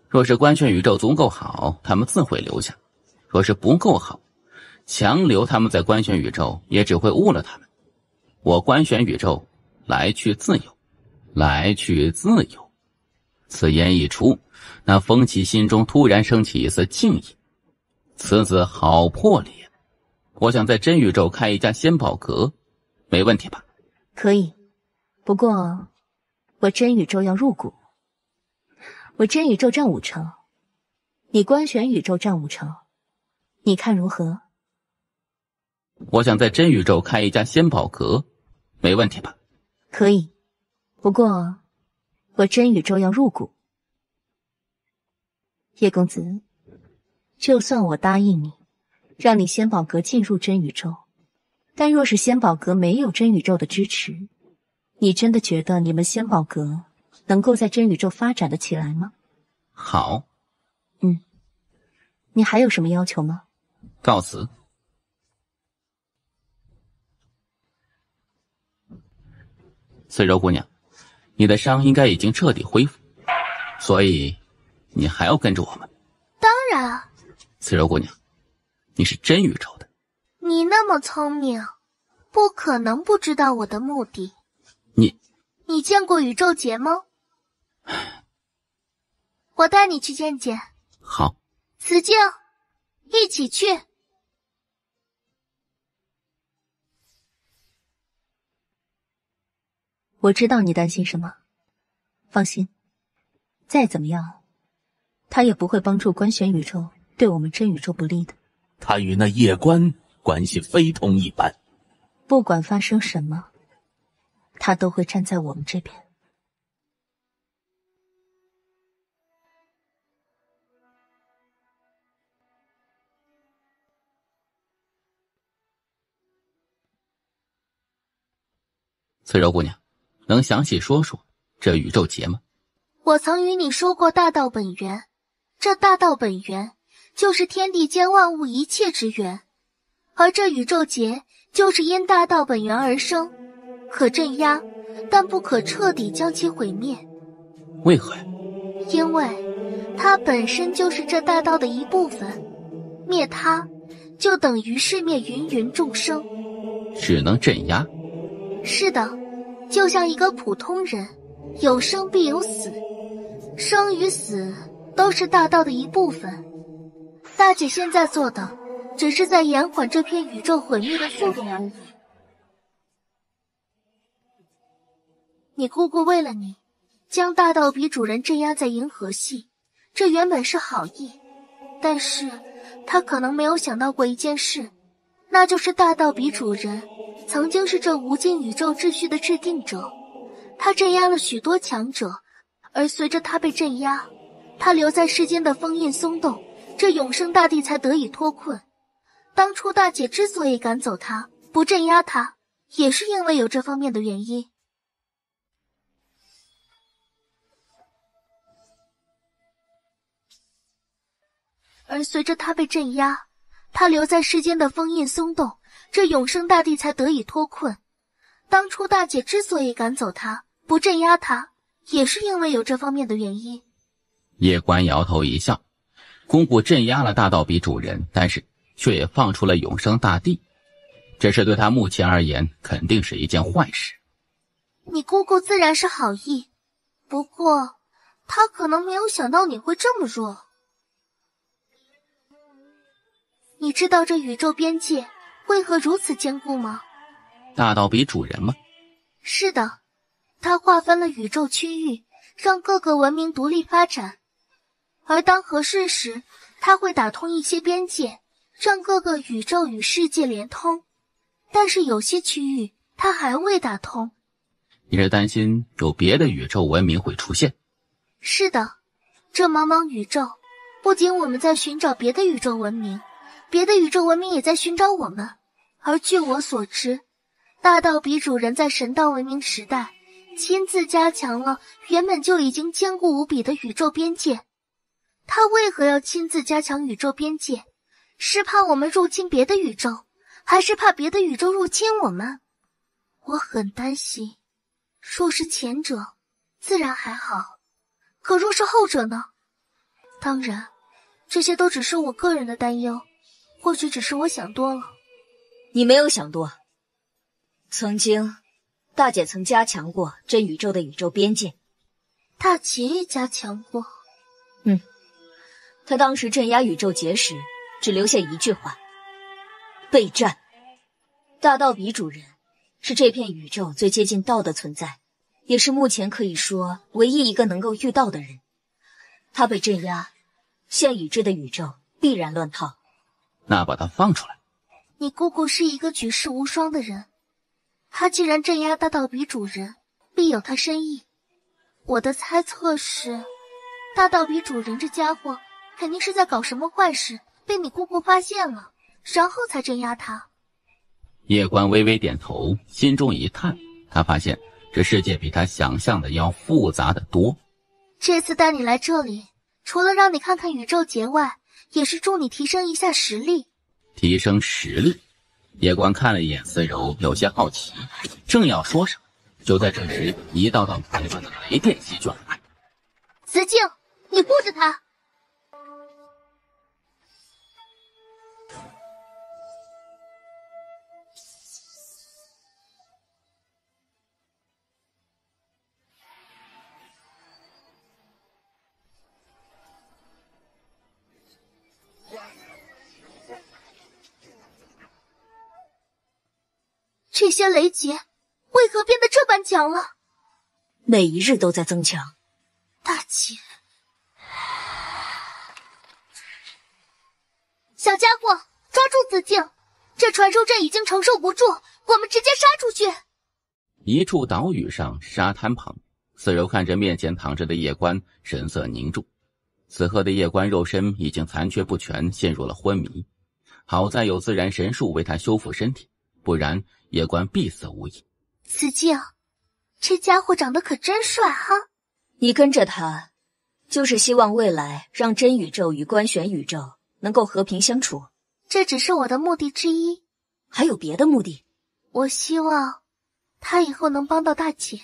若是观玄宇宙足够好，他们自会留下；若是不够好，强留他们在观玄宇宙也只会误了他们。我观玄宇宙来去自由，来去自由。此言一出，那风起心中突然升起一丝敬意。此子好魄力呀！我想在真宇宙开一家仙宝阁，没问题吧？可以，不过我真宇宙要入股，我真宇宙占50%，你观玄宇宙占50%，你看如何？我想在真宇宙开一家仙宝阁，没问题吧？可以，不过我真宇宙要入股。叶公子，就算我答应你，让你仙宝阁进入真宇宙，但若是仙宝阁没有真宇宙的支持，你真的觉得你们仙宝阁能够在真宇宙发展得起来吗？好。你还有什么要求吗？告辞。翠柔姑娘，你的伤应该已经彻底恢复，所以你还要跟着我们？当然。翠柔姑娘，你是真宇宙的，你那么聪明，不可能不知道我的目的。你见过宇宙节吗？我带你去见见。好。子敬，一起去。我知道你担心什么，放心，再怎么样，他也不会帮助观玄宇宙对我们真宇宙不利的。他与那叶关关系非同一般，不管发生什么，他都会站在我们这边。刺柔姑娘，能详细说说这宇宙劫吗？我曾与你说过大道本源，这大道本源就是天地间万物一切之源，而这宇宙劫就是因大道本源而生，可镇压，但不可彻底将其毁灭。为何呀？因为它本身就是这大道的一部分，灭它就等于是灭芸芸众生。只能镇压？是的，就像一个普通人，有生必有死，生与死都是大道的一部分。大姐现在做的只是在延缓这片宇宙毁灭的速度而已。你姑姑为了你将大道比主人镇压在银河系，这原本是好意，但是她可能没有想到过一件事，那就是大道比主人曾经是这无尽宇宙秩序的制定者，他镇压了许多强者，而随着他被镇压，他留在世间的封印松动，这永生大帝才得以脱困。当初大姐之所以赶走他，不镇压他，也是因为有这方面的原因。而随着他被镇压，他留在世间的封印松动，这永生大帝才得以脱困。当初大姐之所以赶走他，不镇压他，也是因为有这方面的原因。叶关摇头一笑，公布镇压了大道比主人，但是却也放出了永生大帝，这是对他目前而言肯定是一件坏事。你姑姑自然是好意，不过她可能没有想到你会这么弱。你知道这宇宙边界为何如此坚固吗？大道比主人吗？是的，他划分了宇宙区域，让各个文明独立发展。而当合适时，他会打通一些边界，让各个宇宙与世界连通。但是有些区域他还未打通。你是担心有别的宇宙文明会出现？是的，这茫茫宇宙，不仅我们在寻找别的宇宙文明，别的宇宙文明也在寻找我们。而据我所知，大道比主人在神道文明时代亲自加强了原本就已经坚固无比的宇宙边界。他为何要亲自加强宇宙边界？是怕我们入侵别的宇宙，还是怕别的宇宙入侵我们？我很担心。若是前者，自然还好，可若是后者呢？当然，这些都只是我个人的担忧，或许只是我想多了。你没有想多。曾经，大姐曾加强过真宇宙的宇宙边界。大姐也加强过？她当时镇压宇宙劫时，只留下一句话：备战。大道比主人是这片宇宙最接近道的存在，也是目前可以说唯一一个能够遇道的人。他被镇压，现已知的宇宙必然乱套。那把他放出来。你姑姑是一个举世无双的人，他既然镇压大道比主人，必有他深意。我的猜测是，大道比主人这家伙肯定是在搞什么坏事，被你姑姑发现了，然后才镇压他。叶关微微点头，心中一叹，他发现这世界比他想象的要复杂得多。这次带你来这里，除了让你看看宇宙劫外，也是助你提升一下实力。提升实力？叶关看了一眼思柔，有些好奇，正要说什么，就在这时，一道道可怕的雷电席卷而来。子敬，你护着他。这些雷劫为何变得这般强了？每一日都在增强。大姐，小家伙，抓住子敬！这传送阵已经承受不住，我们直接杀出去！一处岛屿上，沙滩旁，思柔看着面前躺着的叶关，神色凝重。此刻的叶关肉身已经残缺不全，陷入了昏迷。好在有自然神术为他修复身体，不然叶关必死无疑。子敬，这家伙长得可真帅哈！你跟着他，就是希望未来让真宇宙与官选宇宙能够和平相处。这只是我的目的之一，还有别的目的？我希望他以后能帮到大姐。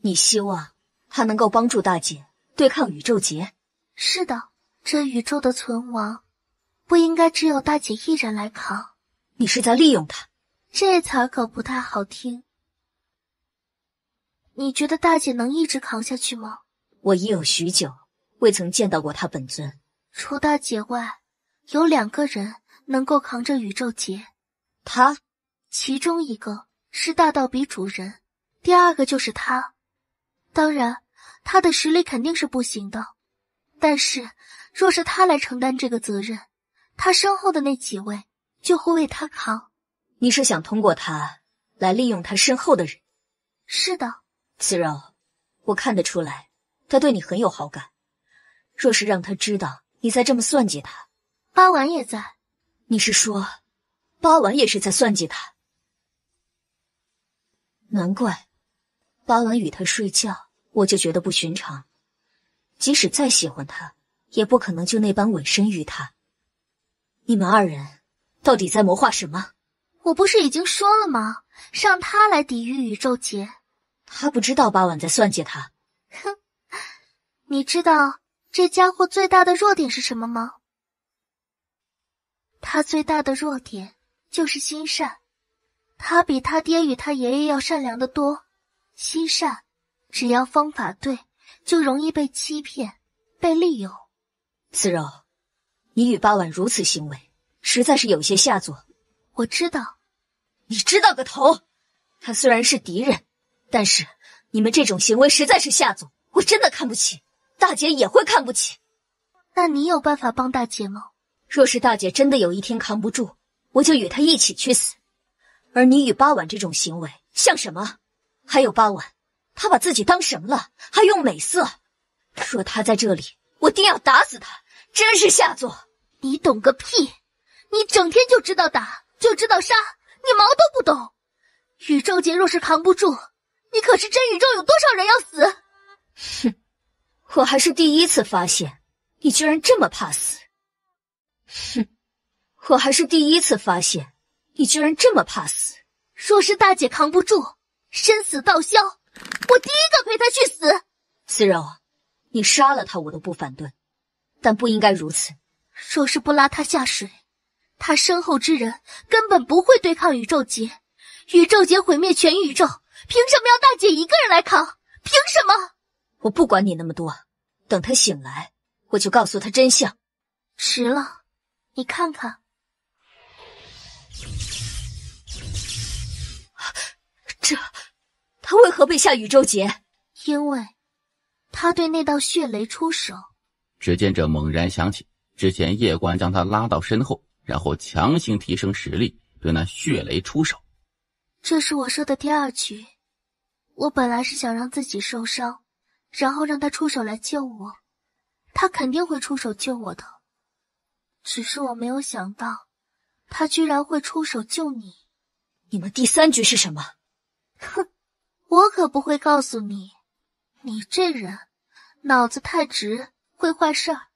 你希望他能够帮助大姐对抗宇宙劫？是的，这宇宙的存亡不应该只有大姐一人来扛。你是在利用他？这词儿可不太好听。你觉得大姐能一直扛下去吗？我已有许久未曾见到过她本尊。除大姐外，有2个人能够扛着宇宙劫。他，其中一个是大道比主人，第2个就是他。当然，他的实力肯定是不行的，但是若是他来承担这个责任，他身后的那几位就会为他扛。你是想通过他来利用他身后的人？是的。慈柔，我看得出来，他对你很有好感。若是让他知道你在这么算计他，八丸也在。你是说，八丸也是在算计他？难怪，八丸与他睡觉，我就觉得不寻常。即使再喜欢他，也不可能就那般委身于他。你们2人到底在谋划什么？我不是已经说了吗？让他来抵御宇宙劫。他不知道八婉在算计他。哼，你知道这家伙最大的弱点是什么吗？他最大的弱点就是心善。他比他爹与他爷爷要善良得多。心善，只要方法对，就容易被欺骗，被利用。慈柔，你与八婉如此行为，实在是有些下作。我知道。你知道个头！他虽然是敌人，但是你们这种行为实在是下作，我真的看不起，大姐也会看不起。那你有办法帮大姐吗？若是大姐真的有一天扛不住，我就与她一起去死。而你与八婉这种行为像什么？还有八婉，她把自己当什么了？还用美色？若她在这里，我定要打死她，真是下作。你懂个屁！你整天就知道打，就知道杀，你毛都不懂。宇宙劫若是扛不住，你可是真宇宙有多少人要死？哼，我还是第一次发现你居然这么怕死。哼，我还是第一次发现你居然这么怕死。若是大姐扛不住，生死道消，我第一个陪她去死。慈柔，你杀了她我都不反对，但不应该如此。若是不拉她下水，她身后之人根本不会对抗宇宙劫。宇宙劫毁灭全宇宙，凭什么要大姐一个人来扛？凭什么？我不管你那么多，等他醒来，我就告诉他真相。迟了，你看看。他为何被下宇宙劫？因为他对那道血雷出手。只见这猛然想起之前叶关将他拉到身后，然后强行提升实力，对那血雷出手。这是我设的第2局。我本来是想让自己受伤，然后让他出手来救我。他肯定会出手救我的，只是我没有想到他居然会出手救你。你们第3局是什么？哼，我可不会告诉你。你这人脑子太直，会坏事儿。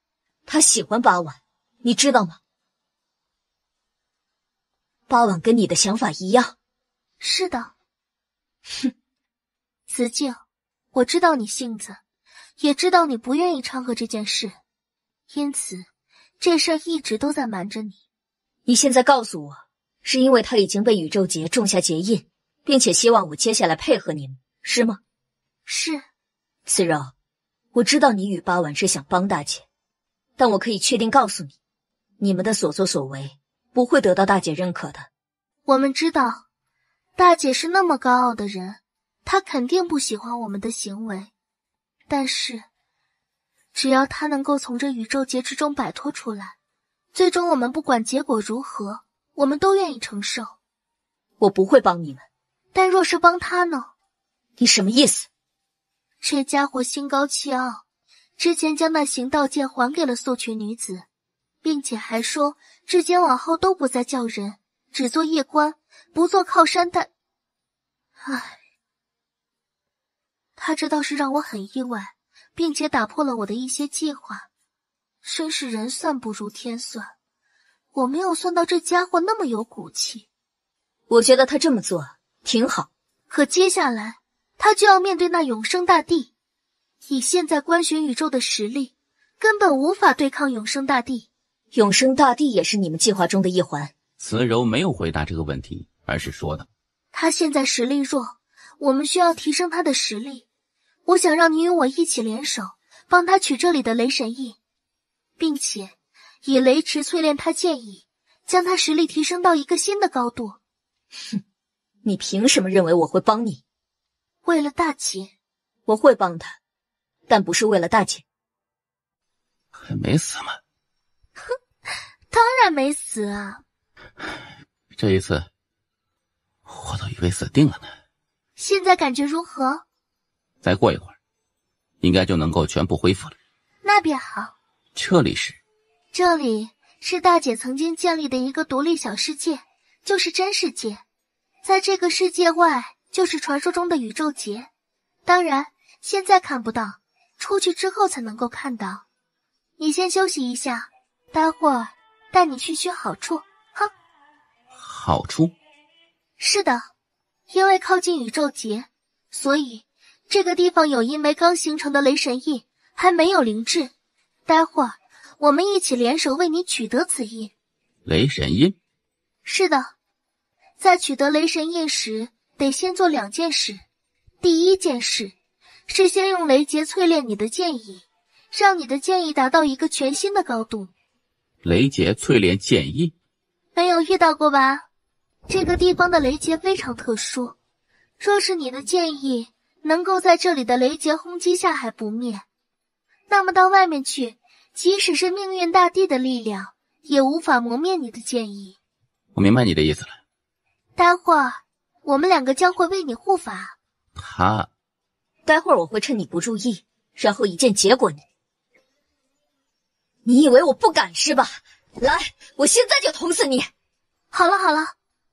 他喜欢八婉，你知道吗？八婉跟你的想法一样。是的。哼，子静，我知道你性子，也知道你不愿意掺和这件事，因此这事儿一直都在瞒着你。你现在告诉我，是因为他已经被宇宙劫种下劫印，并且希望我接下来配合你们，是吗？是。慈柔，我知道你与八婉是想帮大姐，但我可以确定告诉你，你们的所作所为不会得到大姐认可的。我们知道，大姐是那么高傲的人，她肯定不喜欢我们的行为。但是，只要她能够从这宇宙劫之中摆脱出来，最终我们不管结果如何，我们都愿意承受。我不会帮你们。但若是帮她呢？你什么意思？这家伙心高气傲，之前将那行道剑还给了素裙女子，并且还说至今往后都不再叫人，只做夜观，不做靠山。但，唉，他这倒是让我很意外，并且打破了我的一些计划。真是人算不如天算，我没有算到这家伙那么有骨气。我觉得他这么做挺好。可接下来他就要面对那永生大帝，以现在观玄宇宙的实力，根本无法对抗永生大帝。永生大帝也是你们计划中的一环。慈柔没有回答这个问题，而是说道：他现在实力弱，我们需要提升他的实力。我想让你与我一起联手，帮他取这里的雷神印，并且以雷池淬炼他剑意，将他实力提升到一个新的高度。哼，你凭什么认为我会帮你？为了大姐。我会帮他，但不是为了大姐。还没死吗？哼，当然没死啊。这一次我都以为死定了呢。现在感觉如何？再过一会儿应该就能够全部恢复了。那便好。这里是大姐曾经建立的一个独立小世界，就是真世界。在这个世界外就是传说中的宇宙劫，当然现在看不到，出去之后才能够看到。你先休息一下，待会儿带你去寻好处。哼。好处？是的，因为靠近宇宙劫，所以这个地方有一枚刚形成的雷神印，还没有灵智。待会儿我们一起联手为你取得此印。雷神印？是的，在取得雷神印时，得先做2件事。第一件事是先用雷劫淬炼你的剑意，让你的剑意达到一个全新的高度。雷劫淬炼剑意？没有遇到过吧？这个地方的雷劫非常特殊，若是你的剑意能够在这里的雷劫轰击下还不灭，那么到外面去，即使是命运大帝的力量也无法磨灭你的剑意。我明白你的意思了。待会儿我们2个将会为你护法。待会儿我会趁你不注意，然后一剑结果你。你以为我不敢是吧？来，我现在就捅死你！好了好了，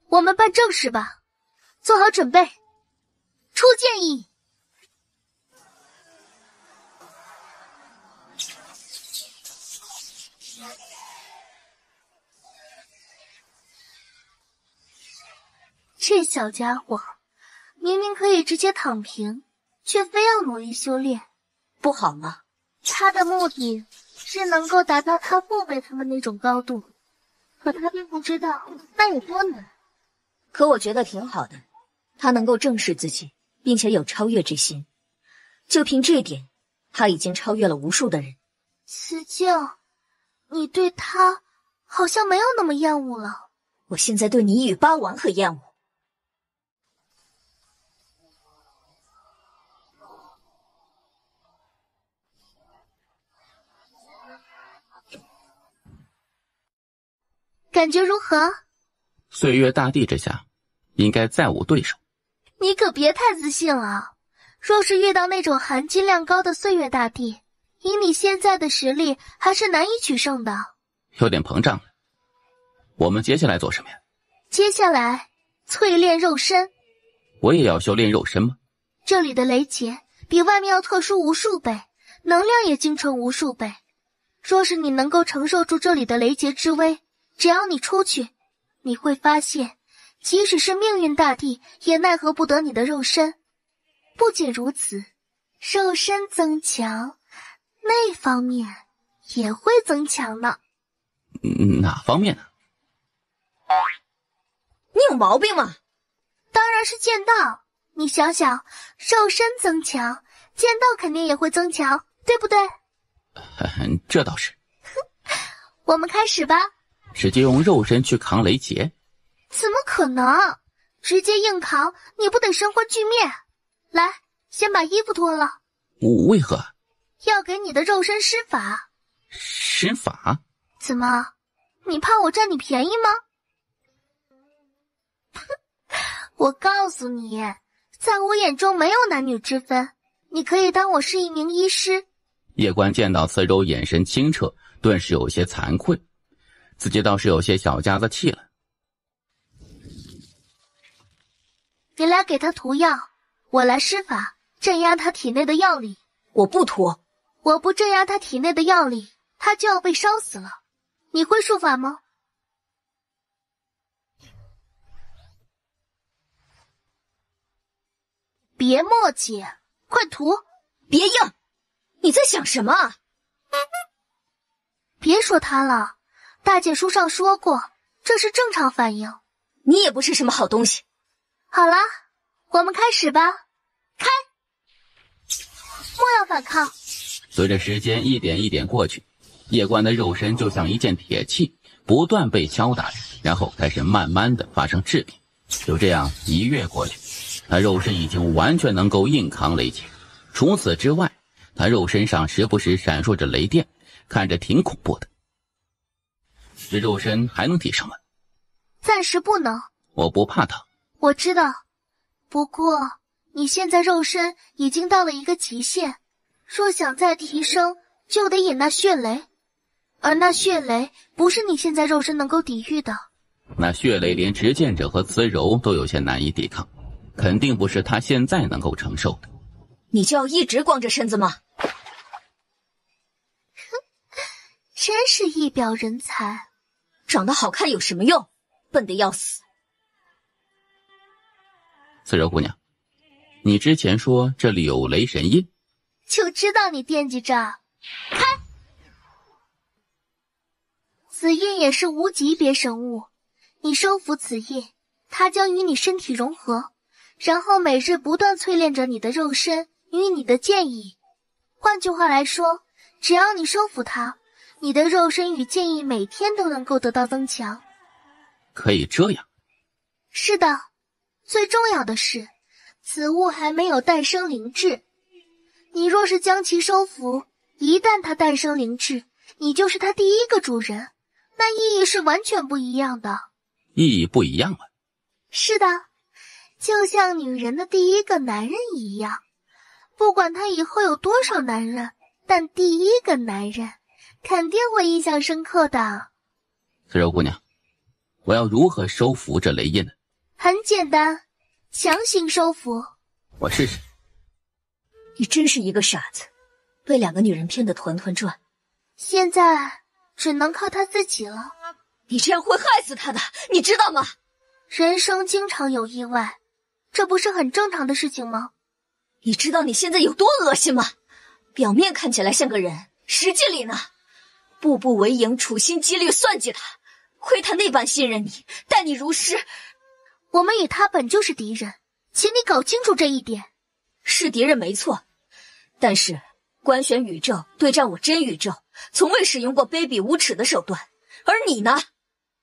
我们办正事吧。做好准备，出剑意。这小家伙明明可以直接躺平，却非要努力修炼，不好吗？他的目的是能够达到他父辈他们那种高度，可他并不知道那有多难。可我觉得挺好的，他能够正视自己，并且有超越之心。就凭这点，他已经超越了无数的人。慈静，你对他好像没有那么厌恶了。我现在对你一语8完和厌恶。感觉如何？岁月大帝之下，应该再无对手。你可别太自信了。若是遇到那种含金量高的岁月大帝，以你现在的实力，还是难以取胜的。有点膨胀了。我们接下来做什么呀？接下来淬炼肉身。我也要修炼肉身吗？这里的雷劫比外面要特殊无数倍，能量也精纯无数倍。若是你能够承受住这里的雷劫之威，只要你出去，你会发现，即使是命运大帝也奈何不得你的肉身。不仅如此，肉身增强，那方面也会增强呢。哪方面呢？你有毛病吗？当然是剑道。你想想，肉身增强，剑道肯定也会增强，对不对？这倒是。我们开始吧。直接用肉身去扛雷劫？怎么可能？直接硬扛，你不得神魂俱灭？来，先把衣服脱了。为何？要给你的肉身施法。施法？怎么？你怕我占你便宜吗？我告诉你，在我眼中没有男女之分，你可以当我是一名医师。叶关见到慈柔眼神清澈，顿时有些惭愧，自己倒是有些小家子气了。你来给他涂药，我来施法，镇压他体内的药力。我不脱。我不镇压他体内的药力，他就要被烧死了。你会术法吗？别墨迹，快涂！别硬！你在想什么啊？别说他了，大姐书上说过，这是正常反应。你也不是什么好东西。好了，我们开始吧。开！莫要反抗。随着时间一点一点过去，叶关的肉身就像一件铁器，不断被敲打着，然后开始慢慢的发生质变。就这样1月过去，他肉身已经完全能够硬扛雷劫。除此之外，他肉身上时不时闪烁着雷电，看着挺恐怖的。这肉身还能提升吗？暂时不能。我不怕疼。我知道，不过你现在肉身已经到了一个极限，若想再提升，就得引那血雷，而那血雷不是你现在肉身能够抵御的。那血雷连执剑者和慈柔都有些难以抵抗，肯定不是他现在能够承受的。你就要一直光着身子吗？真是一表人才。长得好看有什么用？笨得要死。慈柔姑娘，你之前说这里有雷神印，就知道你惦记着。开！此印也是无级别神物，你收服此印，它将与你身体融合，然后每日不断淬炼着你的肉身与你的剑意。换句话来说，只要你收服它，你的肉身与剑意每天都能够得到增强。可以这样？是的，最重要的是，此物还没有诞生灵智。你若是将其收服，一旦它诞生灵智，你就是它第一个主人，那意义是完全不一样的。意义不一样吗？是的，就像女人的第一个男人一样，不管他以后有多少男人，但第一个男人肯定会印象深刻的。慈柔姑娘，我要如何收服这雷印呢？很简单，强行收服。我试试。你真是一个傻子，被2个女人骗得团团转。现在只能靠他自己了。你这样会害死他的，你知道吗？人生经常有意外，这不是很正常的事情吗？你知道你现在有多恶心吗？表面看起来像个人，实际里呢，步步为营，处心积虑算计他，亏他那般信任你，待你如师。我们与他本就是敌人，请你搞清楚这一点。是敌人没错，但是官选宇宙对战我真宇宙，从未使用过卑鄙无耻的手段，而你呢？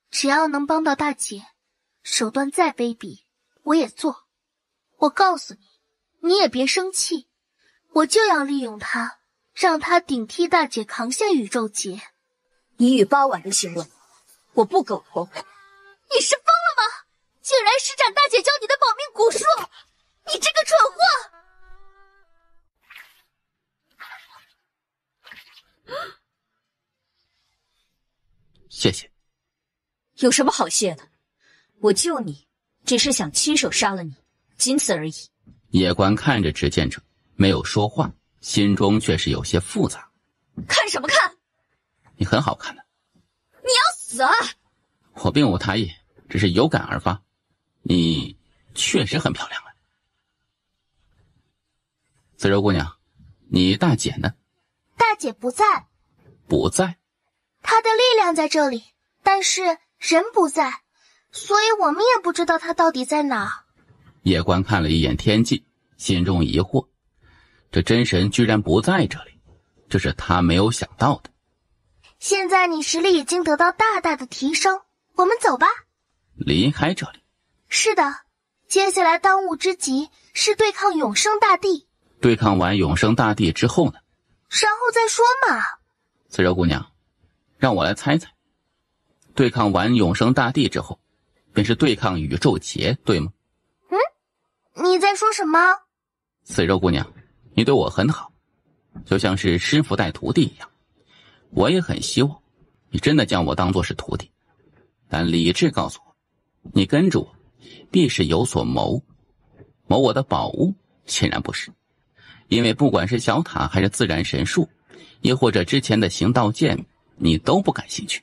只要能帮到大姐，手段再卑鄙我也做。我告诉你，你也别生气，我就要利用他，让他顶替大姐扛下宇宙劫。你与八婉的行为我不苟同。你是疯了吗？竟然施展大姐教你的保命蛊术，你这个蠢货！谢谢。有什么好谢的？我救你，只是想亲手杀了你，仅此而已。叶关看着执剑者，没有说话，心中却是有些复杂。看什么看？你很好看的。你要死啊！我并无他意，只是有感而发。你确实很漂亮啊。慈柔姑娘，你大姐呢？大姐不在。不在？她的力量在这里，但是人不在，所以我们也不知道她到底在哪。叶关看了一眼天际，心中疑惑，这真神居然不在这里，这是他没有想到的。现在你实力已经得到大大的提升，我们走吧。离开这里？是的，接下来当务之急是对抗永生大帝。对抗完永生大帝之后呢？然后再说嘛。慈柔姑娘，让我来猜猜，对抗完永生大帝之后，便是对抗宇宙劫，对吗？你在说什么？慈柔姑娘，你对我很好，就像是师傅带徒弟一样。我也很希望你真的将我当作是徒弟，但理智告诉我，你跟着我必是有所谋。谋我的宝物？显然不是。因为不管是小塔还是自然神术，亦或者之前的行道剑，你都不感兴趣。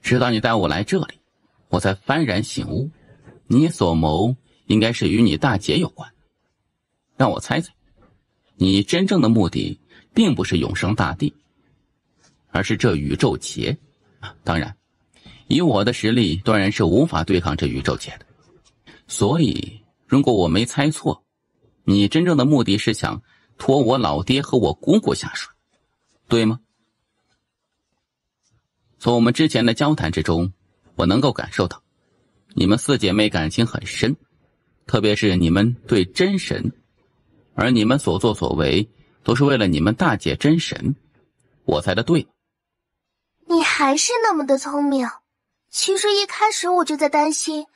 直到你带我来这里，我才幡然醒悟，你所谋应该是与你大姐有关。让我猜猜，你真正的目的并不是永生大帝，而是这宇宙劫。当然，以我的实力当然是无法对抗这宇宙劫的。所以，如果我没猜错，你真正的目的是想拖我老爹和我姑姑下水，对吗？从我们之前的交谈之中，我能够感受到，你们四姐妹感情很深，特别是你们对真神，而你们所作所为都是为了你们大姐真神，我猜的对吗？你还是那么的聪明。其实一开始我就在担心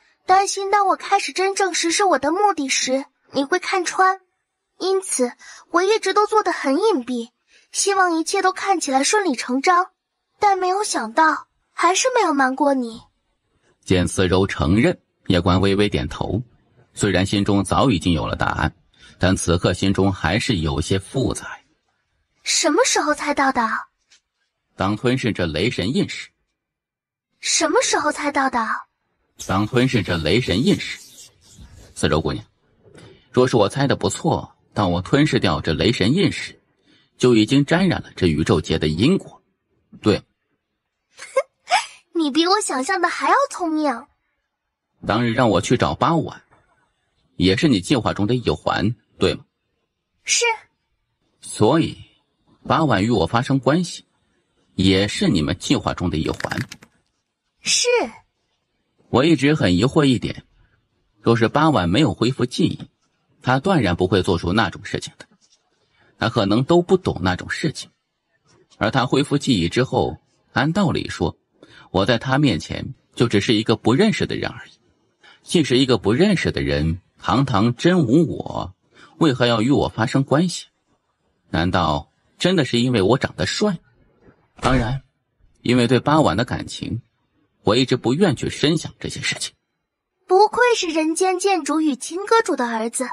当我开始真正实施我的目的时，你会看穿。因此，我一直都做得很隐蔽，希望一切都看起来顺理成章。但没有想到，还是没有瞒过你。见思柔承认，叶关微微点头，虽然心中早已经有了答案，但此刻心中还是有些复杂。什么时候猜到的？当吞噬这雷神印时。什么时候猜到的？当吞噬这雷神印时。思柔姑娘，若是我猜的不错，当我吞噬掉这雷神印时，就已经沾染了这宇宙劫的因果，对吗？你比我想象的还要聪明。当日让我去找八婉，也是你计划中的一环，对吗？是。所以八婉与我发生关系，也是你们计划中的一环。是。我一直很疑惑一点，若是八婉没有恢复记忆，她断然不会做出那种事情的。她可能都不懂那种事情，而她恢复记忆之后，按道理说，我在她面前就只是一个不认识的人而已。既是一个不认识的人，堂堂真无我，为何要与我发生关系？难道真的是因为我长得帅？当然，因为对八婉的感情，我一直不愿去深想这些事情。不愧是人间剑主与情歌主的儿子，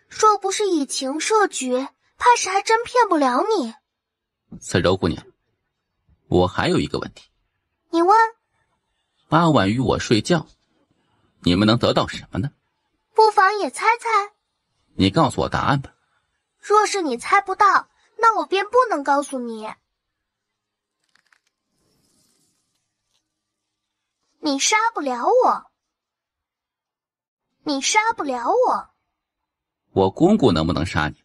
若不是以情设局，怕是还真骗不了你。思柔姑娘，我还有一个问题。你问。八婉与我睡觉，你们能得到什么呢？不妨也猜猜。你告诉我答案吧。若是你猜不到，那我便不能告诉你。你杀不了我。你杀不了我。我姑姑能不能杀你？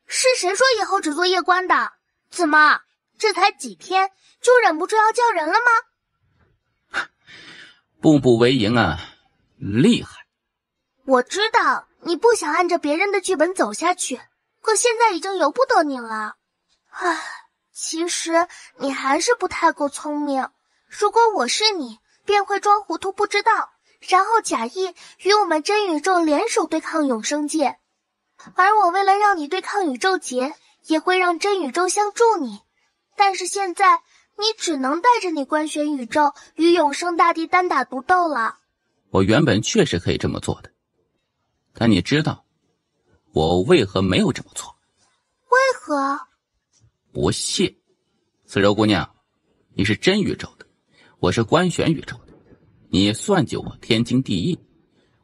是谁说以后只做夜观的？怎么，这才几天就忍不住要叫人了吗？步步为营啊，厉害。我知道你不想按着别人的剧本走下去，可现在已经由不得你了。唉，其实你还是不太够聪明。如果我是你，便会装糊涂不知道，然后假意与我们真宇宙联手对抗永生界。而我为了让你对抗宇宙劫，也会让真宇宙相助你。但是现在你只能带着你官选宇宙与永生大帝单打独斗了。我原本确实可以这么做的，但你知道我为何没有这么做？为何？不屑。思柔姑娘，你是真宇宙的，我是官选宇宙的，你算计我天经地义，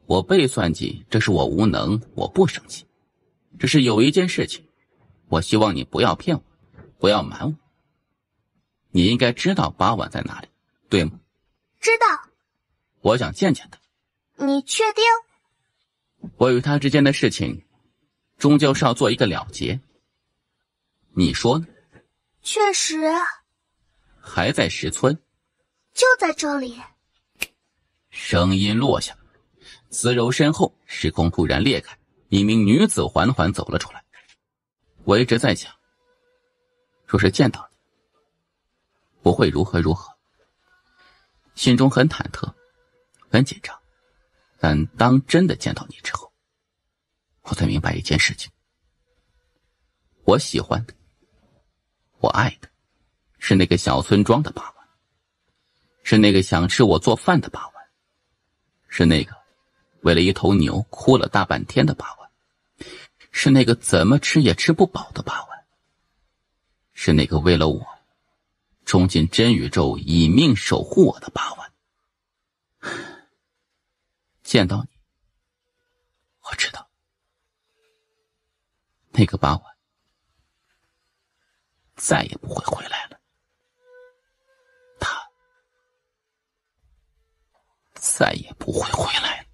我被算计，这是我无能，我不生气。只是有一件事情，我希望你不要骗我，不要瞒我。你应该知道八婉在哪里，对吗？知道。我想见见他。你确定？我与他之间的事情，终究是要做一个了结。你说呢？确实。还在石村？就在这里。声音落下，思柔身后时空突然裂开，一名女子缓缓走了出来。我一直在想，若是见到你，我会如何如何。心中很忐忑，很紧张，但当真的见到你之后，我才明白一件事情：我喜欢的，我爱的，是那个小村庄的八婉，是那个想吃我做饭的八婉，是那个为了一头牛哭了大半天的八婉，是那个怎么吃也吃不饱的八万，是那个为了我冲进真宇宙以命守护我的八万。见到你，我知道那个八万再也不会回来了，他再也不会回来了。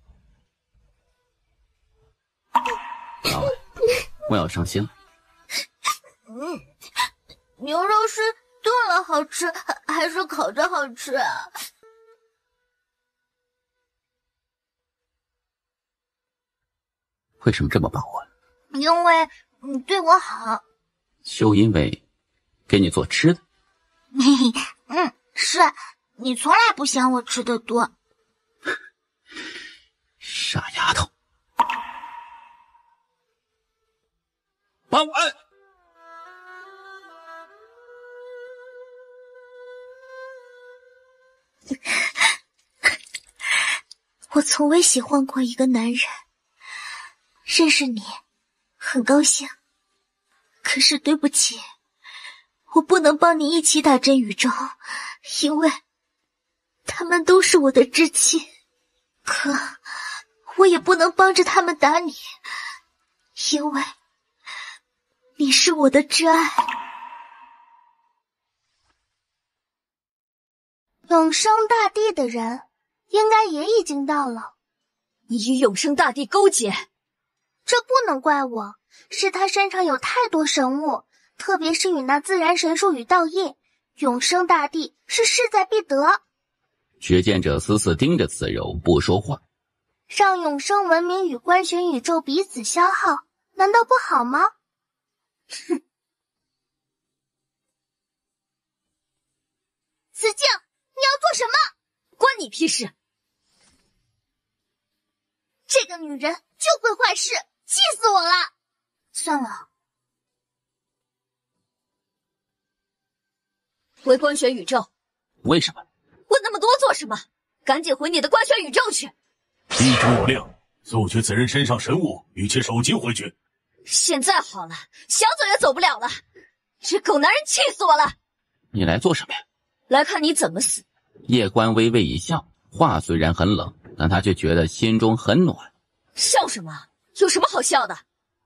八万，我要伤心了。牛肉是炖了好吃，还是烤着好吃啊？为什么这么把握？因为你对我好。就因为给你做吃的？是你从来不嫌我吃的多。傻丫头。八万，我从未喜欢过一个男人。认识你，很高兴。可是对不起，我不能帮你一起打真宇宙，因为他们都是我的至亲。可我也不能帮着他们打你，因为你是我的挚爱。永生大帝的人应该也已经到了。你与永生大帝勾结，这不能怪我，是他身上有太多神物，特别是与那自然神术与道印，永生大帝是势在必得。执剑者死死盯着慈柔不说话，让永生文明与观玄宇宙彼此消耗，难道不好吗？哼！子敬，你要做什么？关你屁事！这个女人就会坏事，气死我了！算了，回观玄宇宙。为什么？问那么多做什么？赶紧回你的观玄宇宙去！地主有令，速取此人身上神物，与其手击回去。现在好了，想走也走不了了。这狗男人气死我了！你来做什么呀？来看你怎么死。叶关微微一笑，话虽然很冷，但他却觉得心中很暖。笑什么？有什么好笑的？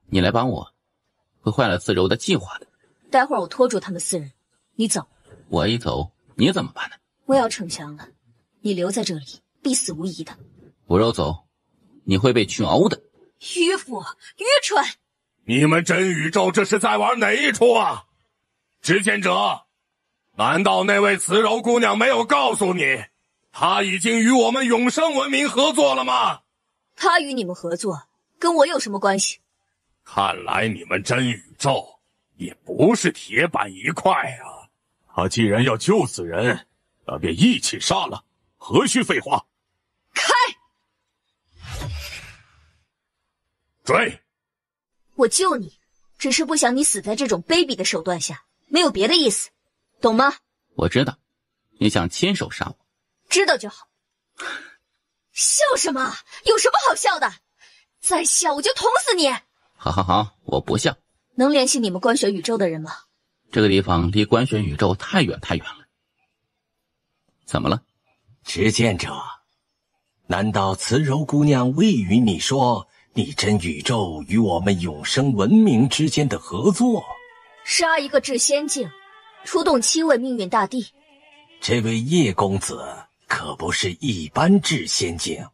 你来帮我，会坏了慈柔的计划的。待会儿我拖住他们4人，你走。我一走，你怎么办呢？我要逞强了，你留在这里，必死无疑的。不肉走，你会被群殴的。迂腐，愚蠢！你们真宇宙这是在玩哪一出啊？执剑者，难道那位慈柔姑娘没有告诉你，她已经与我们永生文明合作了吗？她与你们合作，跟我有什么关系？看来你们真宇宙也不是铁板一块啊！他既然要救死人，那便一起杀了，何须废话？开！追！我救你，只是不想你死在这种卑鄙的手段下，没有别的意思，懂吗？我知道，你想亲手杀我。知道就好。笑什么？有什么好笑的？再笑我就捅死你！好好好，我不笑。能联系你们观玄宇宙的人吗？这个地方离观玄宇宙太远太远了。怎么了？执剑者，难道慈柔姑娘未与你说你真宇宙与我们永生文明之间的合作？杀一个至仙境，出动7位命运大帝。这位叶公子可不是一般至仙境，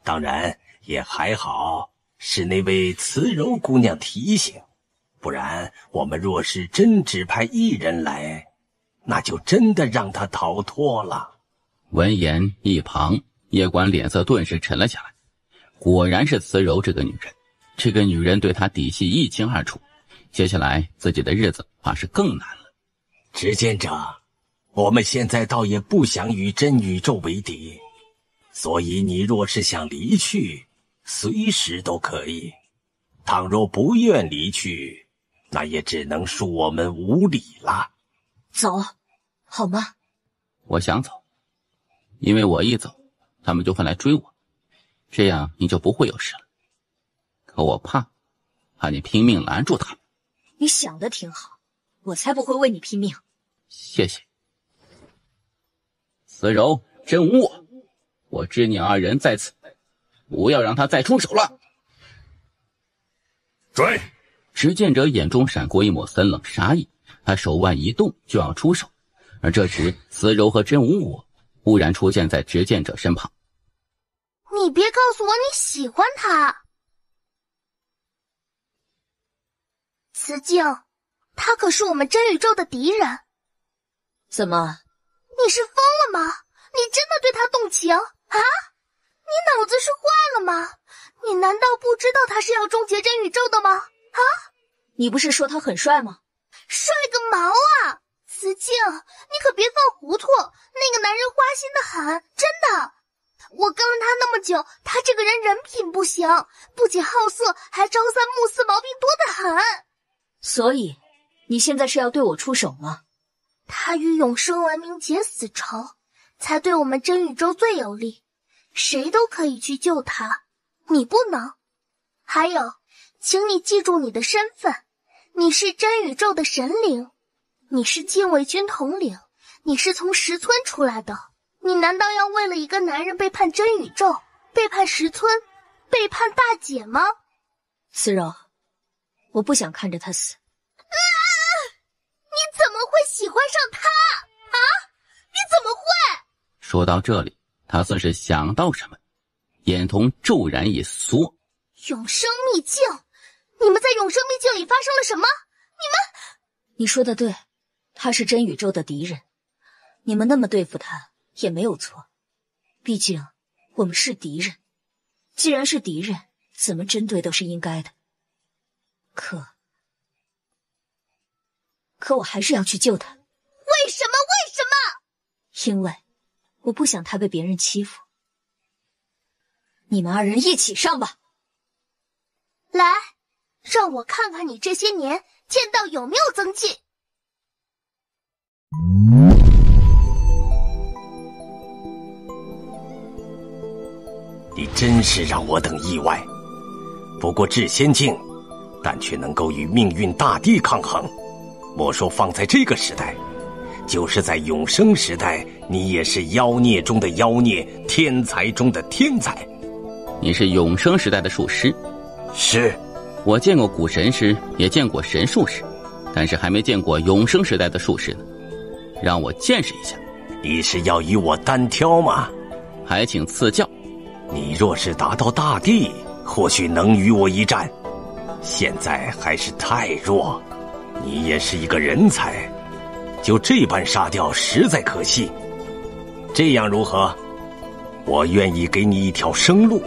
当然也还好是那位慈柔姑娘提醒，不然我们若是真只派1人来，那就真的让他逃脱了。闻言，一旁叶关脸色顿时沉了下来。果然是慈柔这个女人，这个女人对他底细一清二楚，接下来自己的日子怕是更难了。执剑者，我们现在倒也不想与真宇宙为敌，所以你若是想离去，随时都可以。倘若不愿离去，那也只能恕我们无礼了。走，好吗？我想走，因为我一走，他们就会来追我，这样你就不会有事了。可我怕怕你拼命拦住他。你想的挺好，我才不会为你拼命。谢谢。慈柔、真无我知你二人在此，不要让他再出手了。追！执剑者眼中闪过一抹森冷杀意，他手腕一动就要出手，而这时慈柔和真无我忽然出现在执剑者身旁。你别告诉我你喜欢他。慈静，他可是我们真宇宙的敌人。怎么？你是疯了吗？你真的对他动情啊？你脑子是坏了吗？你难道不知道他是要终结真宇宙的吗？啊？你不是说他很帅吗？帅个毛啊！慈静，你可别犯糊涂，那个男人花心的很，真的。我跟了他那么久，他这个人人品不行，不仅好色，还朝三暮四，毛病多得很。所以，你现在是要对我出手吗？他与永生文明结死仇，才对我们真宇宙最有利，谁都可以去救他，你不能。还有，请你记住你的身份，你是真宇宙的神灵，你是禁卫军统领，你是从石村出来的，你难道要为了一个男人背叛真宇宙，背叛石村，背叛大姐吗？慈柔，我不想看着他死。你怎么会喜欢上他啊？你怎么会？说到这里，他算是想到什么，眼瞳骤然一缩。永生秘境，你们在永生秘境里发生了什么？你说的对，他是真宇宙的敌人，你们那么对付他也没有错，毕竟我们是敌人，既然是敌人，怎么针对都是应该的。可我还是要去救他。为什么？为什么？因为我不想他被别人欺负。你们二人一起上吧。来，让我看看你这些年剑道有没有增进。你真是让我等意外。不过至仙境，但却能够与命运大帝抗衡。莫说放在这个时代，就是在永生时代，你也是妖孽中的妖孽，天才中的天才。你是永生时代的术师？是。我见过古神师，也见过神术师，但是还没见过永生时代的术士呢。让我见识一下。你是要与我单挑吗？还请赐教。你若是达到大帝，或许能与我一战。现在还是太弱。你也是一个人才，就这般杀掉，实在可惜。这样如何？我愿意给你一条生路。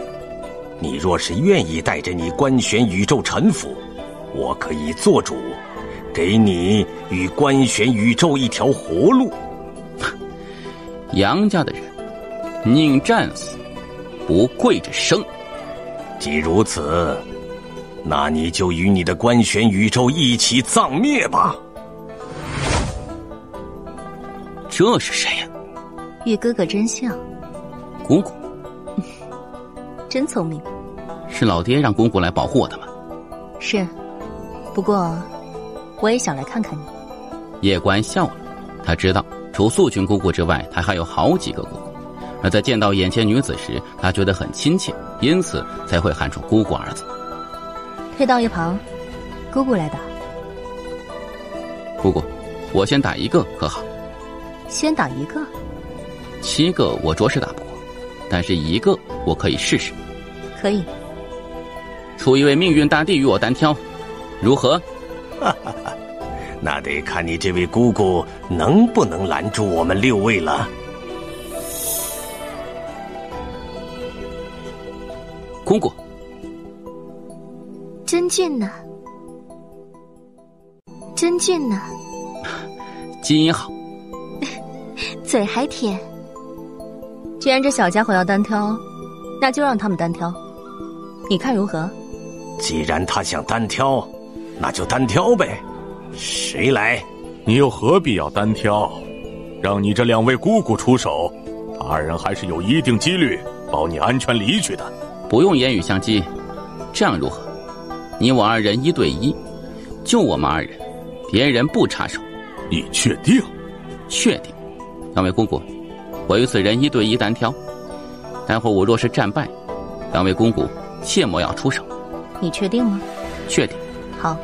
你若是愿意带着你观玄宇宙臣服，我可以做主，给你与观玄宇宙一条活路。杨家的人，宁战死，不跪着生。既如此，那你就与你的观玄宇宙一起葬灭吧。这是谁呀？与哥哥真像。姑姑。真聪明。是老爹让姑姑来保护我的吗？是，不过我也想来看看你。叶关笑了，他知道除素群姑姑之外，他还有好几个姑姑，而在见到眼前女子时，他觉得很亲切，因此才会喊出姑姑二字。退到一旁，姑姑来打。姑姑，我先打一个可好？先打一个？7个我着实打不过，但是1个我可以试试。可以。出一位命运大帝与我单挑，如何？那得看你这位姑姑能不能拦住我们6位了。姑姑，真俊呢？真俊呢？基因好，嘴还甜。既然这小家伙要单挑，那就让他们单挑，你看如何？既然他想单挑，那就单挑呗。谁来？你又何必要单挑？让你这2位姑姑出手，他2人还是有一定几率保你安全离去的。不用言语相激，这样如何？你我2人1对1，就我们2人，别人不插手。你确定？确定。2位公公，我与此人1对1单挑，待会儿我若是战败，2位公公切莫要出手。你确定吗？确定。好。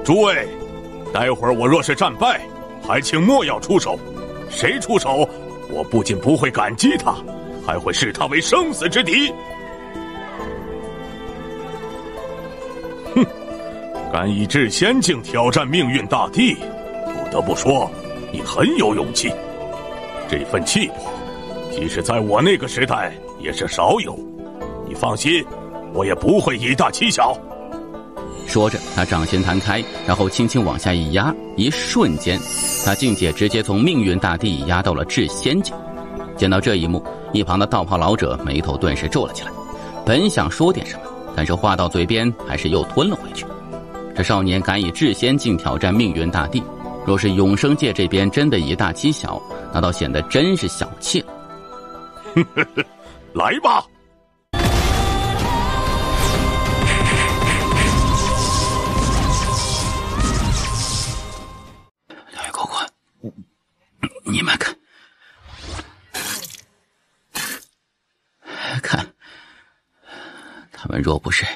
诸位，待会儿我若是战败，还请莫要出手。谁出手，我不仅不会感激他，还会视他为生死之敌。哼，敢以至仙境挑战命运大帝，不得不说，你很有勇气。这份气魄，即使在我那个时代也是少有。你放心，我也不会以大欺小。说着，他掌心弹开，然后轻轻往下一压，一瞬间，他境界直接从命运大帝压到了至仙境。见到这一幕，一旁的道袍老者眉头顿时皱了起来，本想说点什么，但是话到嘴边还是又吞了回去。这少年敢以至仙境挑战命运大帝，若是永生界这边真的以大欺小，那倒显得真是小气了。来吧！你们看，他们若不是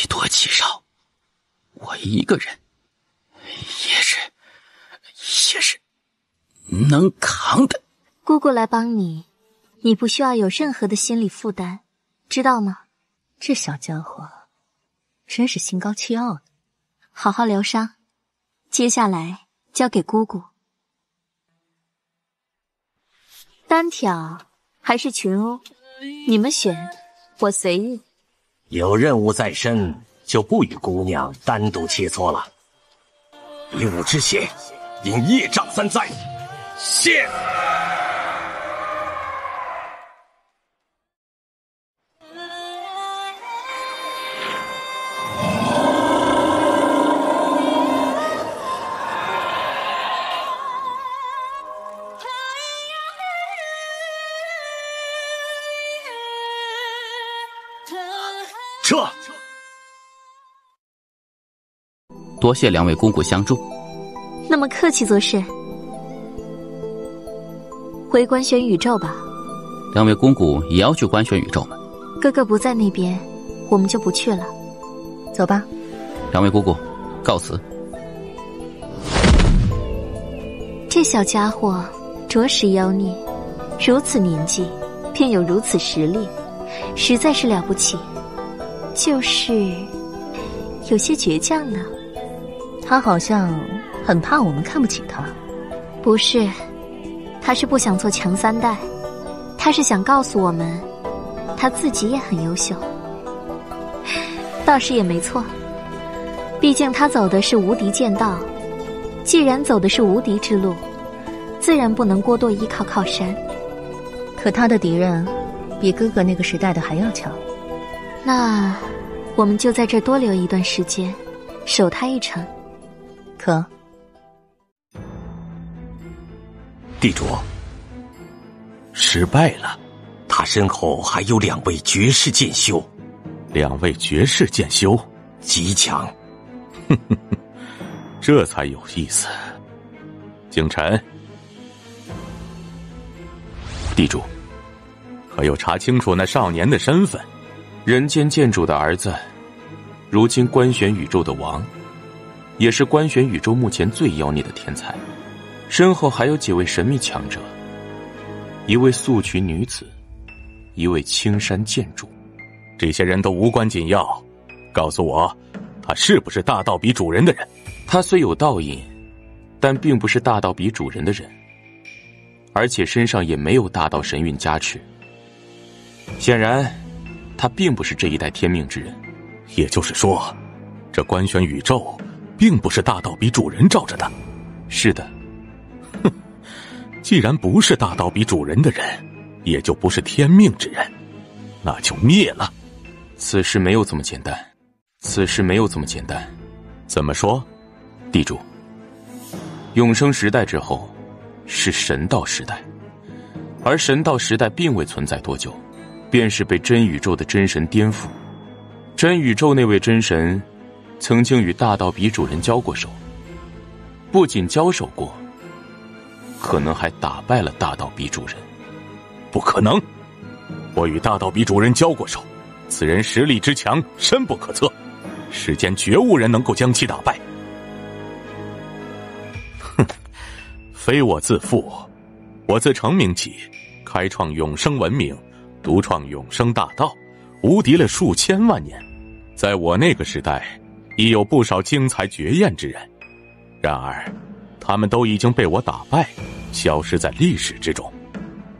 以多欺少，我一个人也是能扛的。姑姑来帮你，你不需要有任何的心理负担，知道吗？这小家伙真是心高气傲的。好好疗伤，接下来交给姑姑。单挑还是群殴，你们选，我随意。有任务在身，就不与姑娘单独切磋了。6之血，引业障3灾，现！撤！多谢2位公公相助。那么客气做事，回观玄宇宙吧。2位公公也要去观玄宇宙吗？哥哥不在那边，我们就不去了。走吧。 2位姑姑，告辞。这小家伙着实妖孽，如此年纪便有如此实力，实在是了不起，就是有些倔强呢。他好像很怕我们看不起他。不是，他是不想做强3代，他是想告诉我们，他自己也很优秀。倒是也没错，毕竟他走的是无敌剑道，既然走的是无敌之路，自然不能过多依靠靠山。可他的敌人比哥哥那个时代的还要强，那我们就在这多留一段时间，守他一程。可地主失败了，他身后还有2位绝世剑修。2位绝世剑修极强，这才有意思。景晨，地主，可有查清楚那少年的身份？人间剑主的儿子，如今观玄宇宙的王，也是观玄宇宙目前最妖孽的天才。身后还有几位神秘强者，一位素裙女子，一位青山剑主。这些人都无关紧要，告诉我，他是不是大道比主人的人？他虽有道印，但并不是大道比主人的人，而且身上也没有大道神韵加持。显然，他并不是这一代天命之人。也就是说，这观玄宇宙并不是大道比主人罩着的。是的。哼，既然不是大道比主人的人，也就不是天命之人，那就灭了。此事没有这么简单，此事没有这么简单。怎么说？地主，永生时代之后是神道时代，而神道时代并未存在多久，便是被真宇宙的真神颠覆。真宇宙那位真神曾经与大道比主人交过手，不仅交手过，可能还打败了大道比主人。不可能，我与大道比主人交过手，此人实力之强，深不可测，世间绝无人能够将其打败。哼，非我自负，我自成名起，开创永生文明，独创永生大道，无敌了数千万年。在我那个时代，已有不少精彩绝艳之人，然而他们都已经被我打败，消失在历史之中。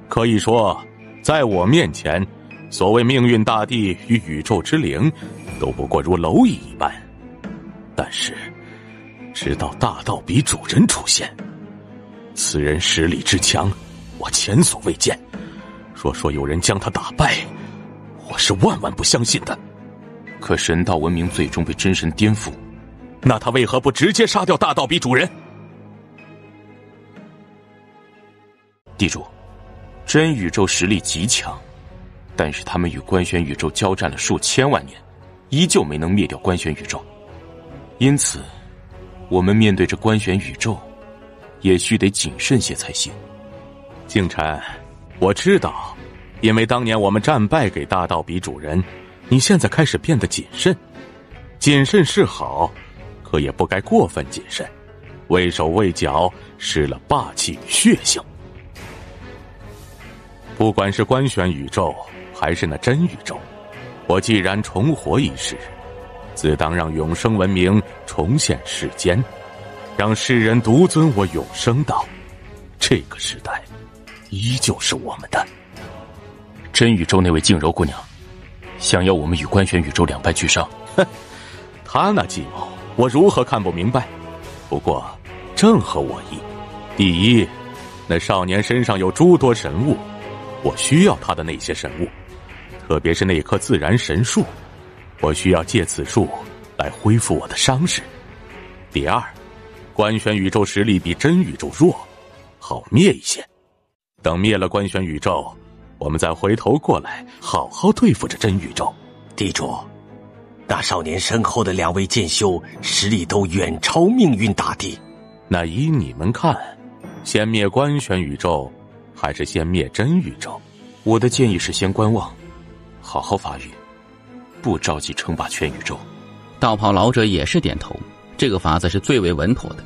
可以说，在我面前，所谓命运大帝与宇宙之灵都不过如蝼蚁一般。但是直到大道比主人出现，此人实力之强，我前所未见。若说有人将他打败，我是万万不相信的。可神道文明最终被真神颠覆，那他为何不直接杀掉大道比主人？地主，真宇宙实力极强，但是他们与官玄宇宙交战了数千万年，依旧没能灭掉官玄宇宙。因此我们面对着官玄宇宙也须得谨慎些才行。靖琛，我知道，因为当年我们战败给大道比主人，你现在开始变得谨慎。谨慎是好，可也不该过分谨慎，畏手畏脚，失了霸气与血性。不管是官玄宇宙还是那真宇宙，我既然重活一世，自当让永生文明重现世间，让世人独尊我永生道。这个时代依旧是我们的。真宇宙那位静柔姑娘想要我们与官玄宇宙两败俱伤。哼，他那计谋我如何看不明白？不过正合我意。第一，那少年身上有诸多神物，我需要他的那些神物，特别是那棵自然神树，我需要借此树来恢复我的伤势。第二，官玄宇宙实力比真宇宙弱，好灭一些。等灭了官玄宇宙，我们再回头过来好好对付这真宇宙。地主，那少年身后的两位剑修实力都远超命运大帝，那依你们看，先灭官玄宇宙还是先灭真宇宙？我的建议是先观望，好好发育，不着急称霸全宇宙。道袍老者也是点头，这个法子是最为稳妥的，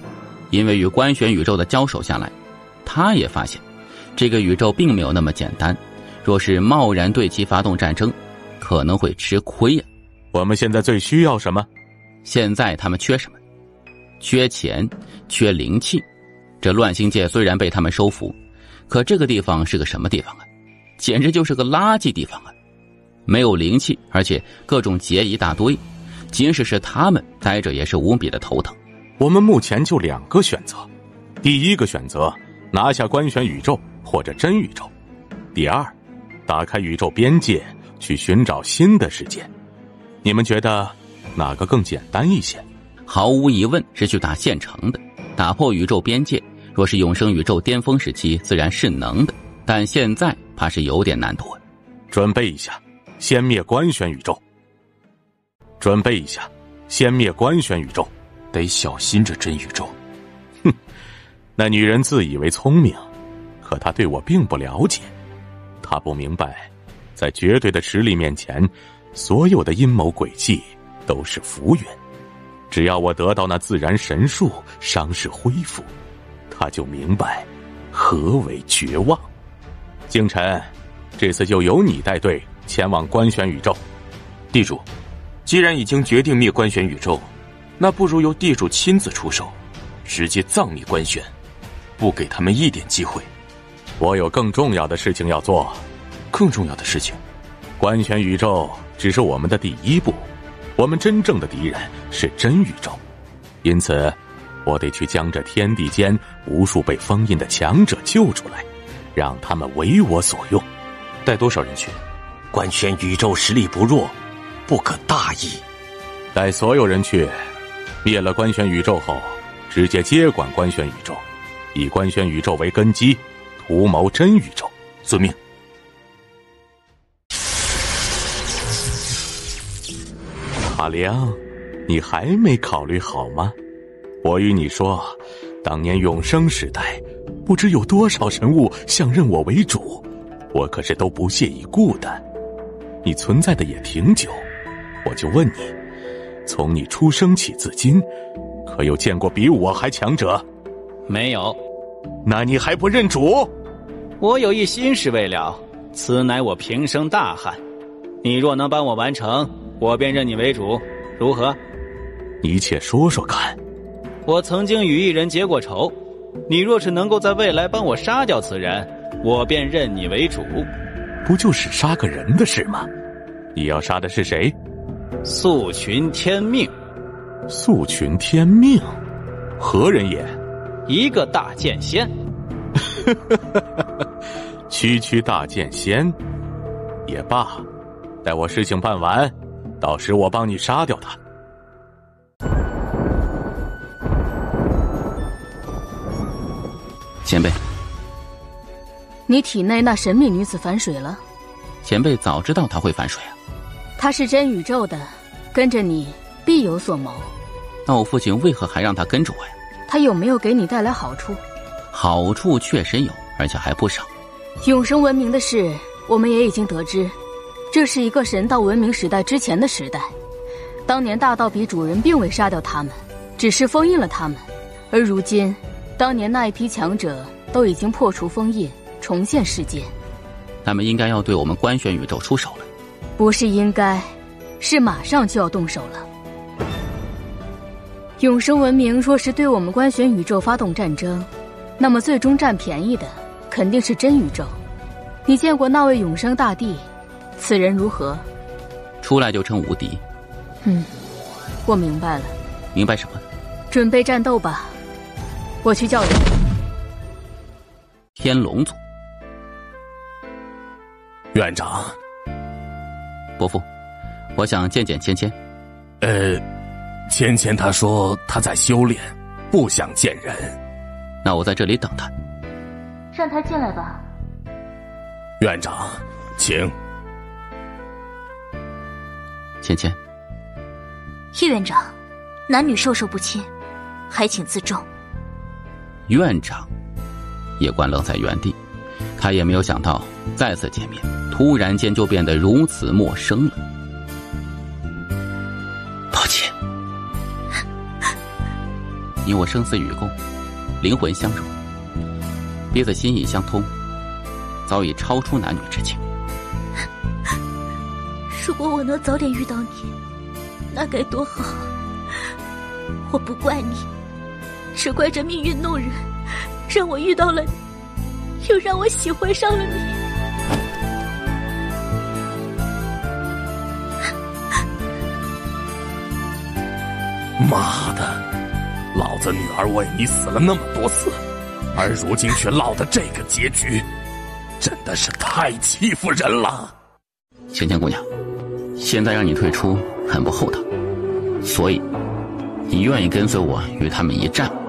因为与官玄宇宙的交手下来，他也发现这个宇宙并没有那么简单，若是贸然对其发动战争，可能会吃亏呀。我们现在最需要什么？现在他们缺什么？缺钱，缺灵气。这乱星界虽然被他们收服，可这个地方是个什么地方啊？简直就是个垃圾地方啊！没有灵气，而且各种劫一大堆，即使是他们待着也是无比的头疼。我们目前就两个选择，第一个选择拿下官玄宇宙或者真宇宙，第二，打开宇宙边界去寻找新的世界。你们觉得哪个更简单一些？毫无疑问是去打现成的，打破宇宙边界，若是永生宇宙巅峰时期自然是能的，但现在怕是有点难度。准备一下，先灭官玄宇宙。准备一下，先灭官玄宇宙。得小心这真宇宙。哼，那女人自以为聪明，可她对我并不了解。她不明白，在绝对的实力面前，所有的阴谋诡计都是浮云。只要我得到那自然神树，伤势恢复，她就明白何为绝望。靖琛，这次就由你带队前往官玄宇宙。地主，既然已经决定灭官玄宇宙，那不如由地主亲自出手，直接葬灭官玄，不给他们一点机会。我有更重要的事情要做。更重要的事情？官玄宇宙只是我们的第一步，我们真正的敌人是真宇宙，因此我得去将这天地间无数被封印的强者救出来，让他们为我所用。带多少人去？官玄宇宙实力不弱，不可大意。带所有人去，灭了官玄宇宙后，直接接管官玄宇宙，以官玄宇宙为根基，图谋真宇宙。遵命。阿良，你还没考虑好吗？我与你说，当年永生时代，不知有多少神物想认我为主，我可是都不屑一顾的。你存在的也挺久，我就问你，从你出生起至今，可有见过比我还强者？没有。那你还不认主？我有一心事未了，此乃我平生大憾。你若能帮我完成，我便认你为主，如何？你且说说看。我曾经与一人结过仇，你若是能够在未来帮我杀掉此人，我便认你为主。不就是杀个人的事吗？你要杀的是谁？素群天命。素群天命？何人也？一个大剑仙。区大剑仙也罢，待我事情办完，到时我帮你杀掉他。前辈，你体内那神秘女子反水了。前辈早知道她会反水啊。她是真宇宙的，跟着你必有所谋。那我父亲为何还让她跟着我呀？她有没有给你带来好处？好处确实有，而且还不少。永生文明的事，我们也已经得知，这是一个神道文明时代之前的时代。当年大道比主人并未杀掉他们，只是封印了他们，而如今当年那一批强者都已经破除封印，重现世间。他们应该要对我们官玄宇宙出手了。不是应该，是马上就要动手了。永生文明若是对我们官玄宇宙发动战争，那么最终占便宜的肯定是真宇宙。你见过那位永生大帝，此人如何？出来就称无敌。我明白了。明白什么？准备战斗吧，我去叫人。天龙族院长，伯父，我想见见芊芊。芊芊她说她在修炼，不想见人。那我在这里等她。让她进来吧。院长，请。芊芊，叶院长，男女授受不亲，还请自重。院长，叶关愣在原地，他也没有想到再次见面，突然间就变得如此陌生了。抱歉，你我生死与共，灵魂相融，彼此心意相通，早已超出男女之情。如果我能早点遇到你，那该多好。我不怪你，只怪这命运弄人，让我遇到了你，又让我喜欢上了你。妈的，老子女儿为你死了那么多次，而如今却落得这个结局，真的是太欺负人了。芊芊姑娘，现在让你退出很不厚道，所以你愿意跟随我与他们一战吗？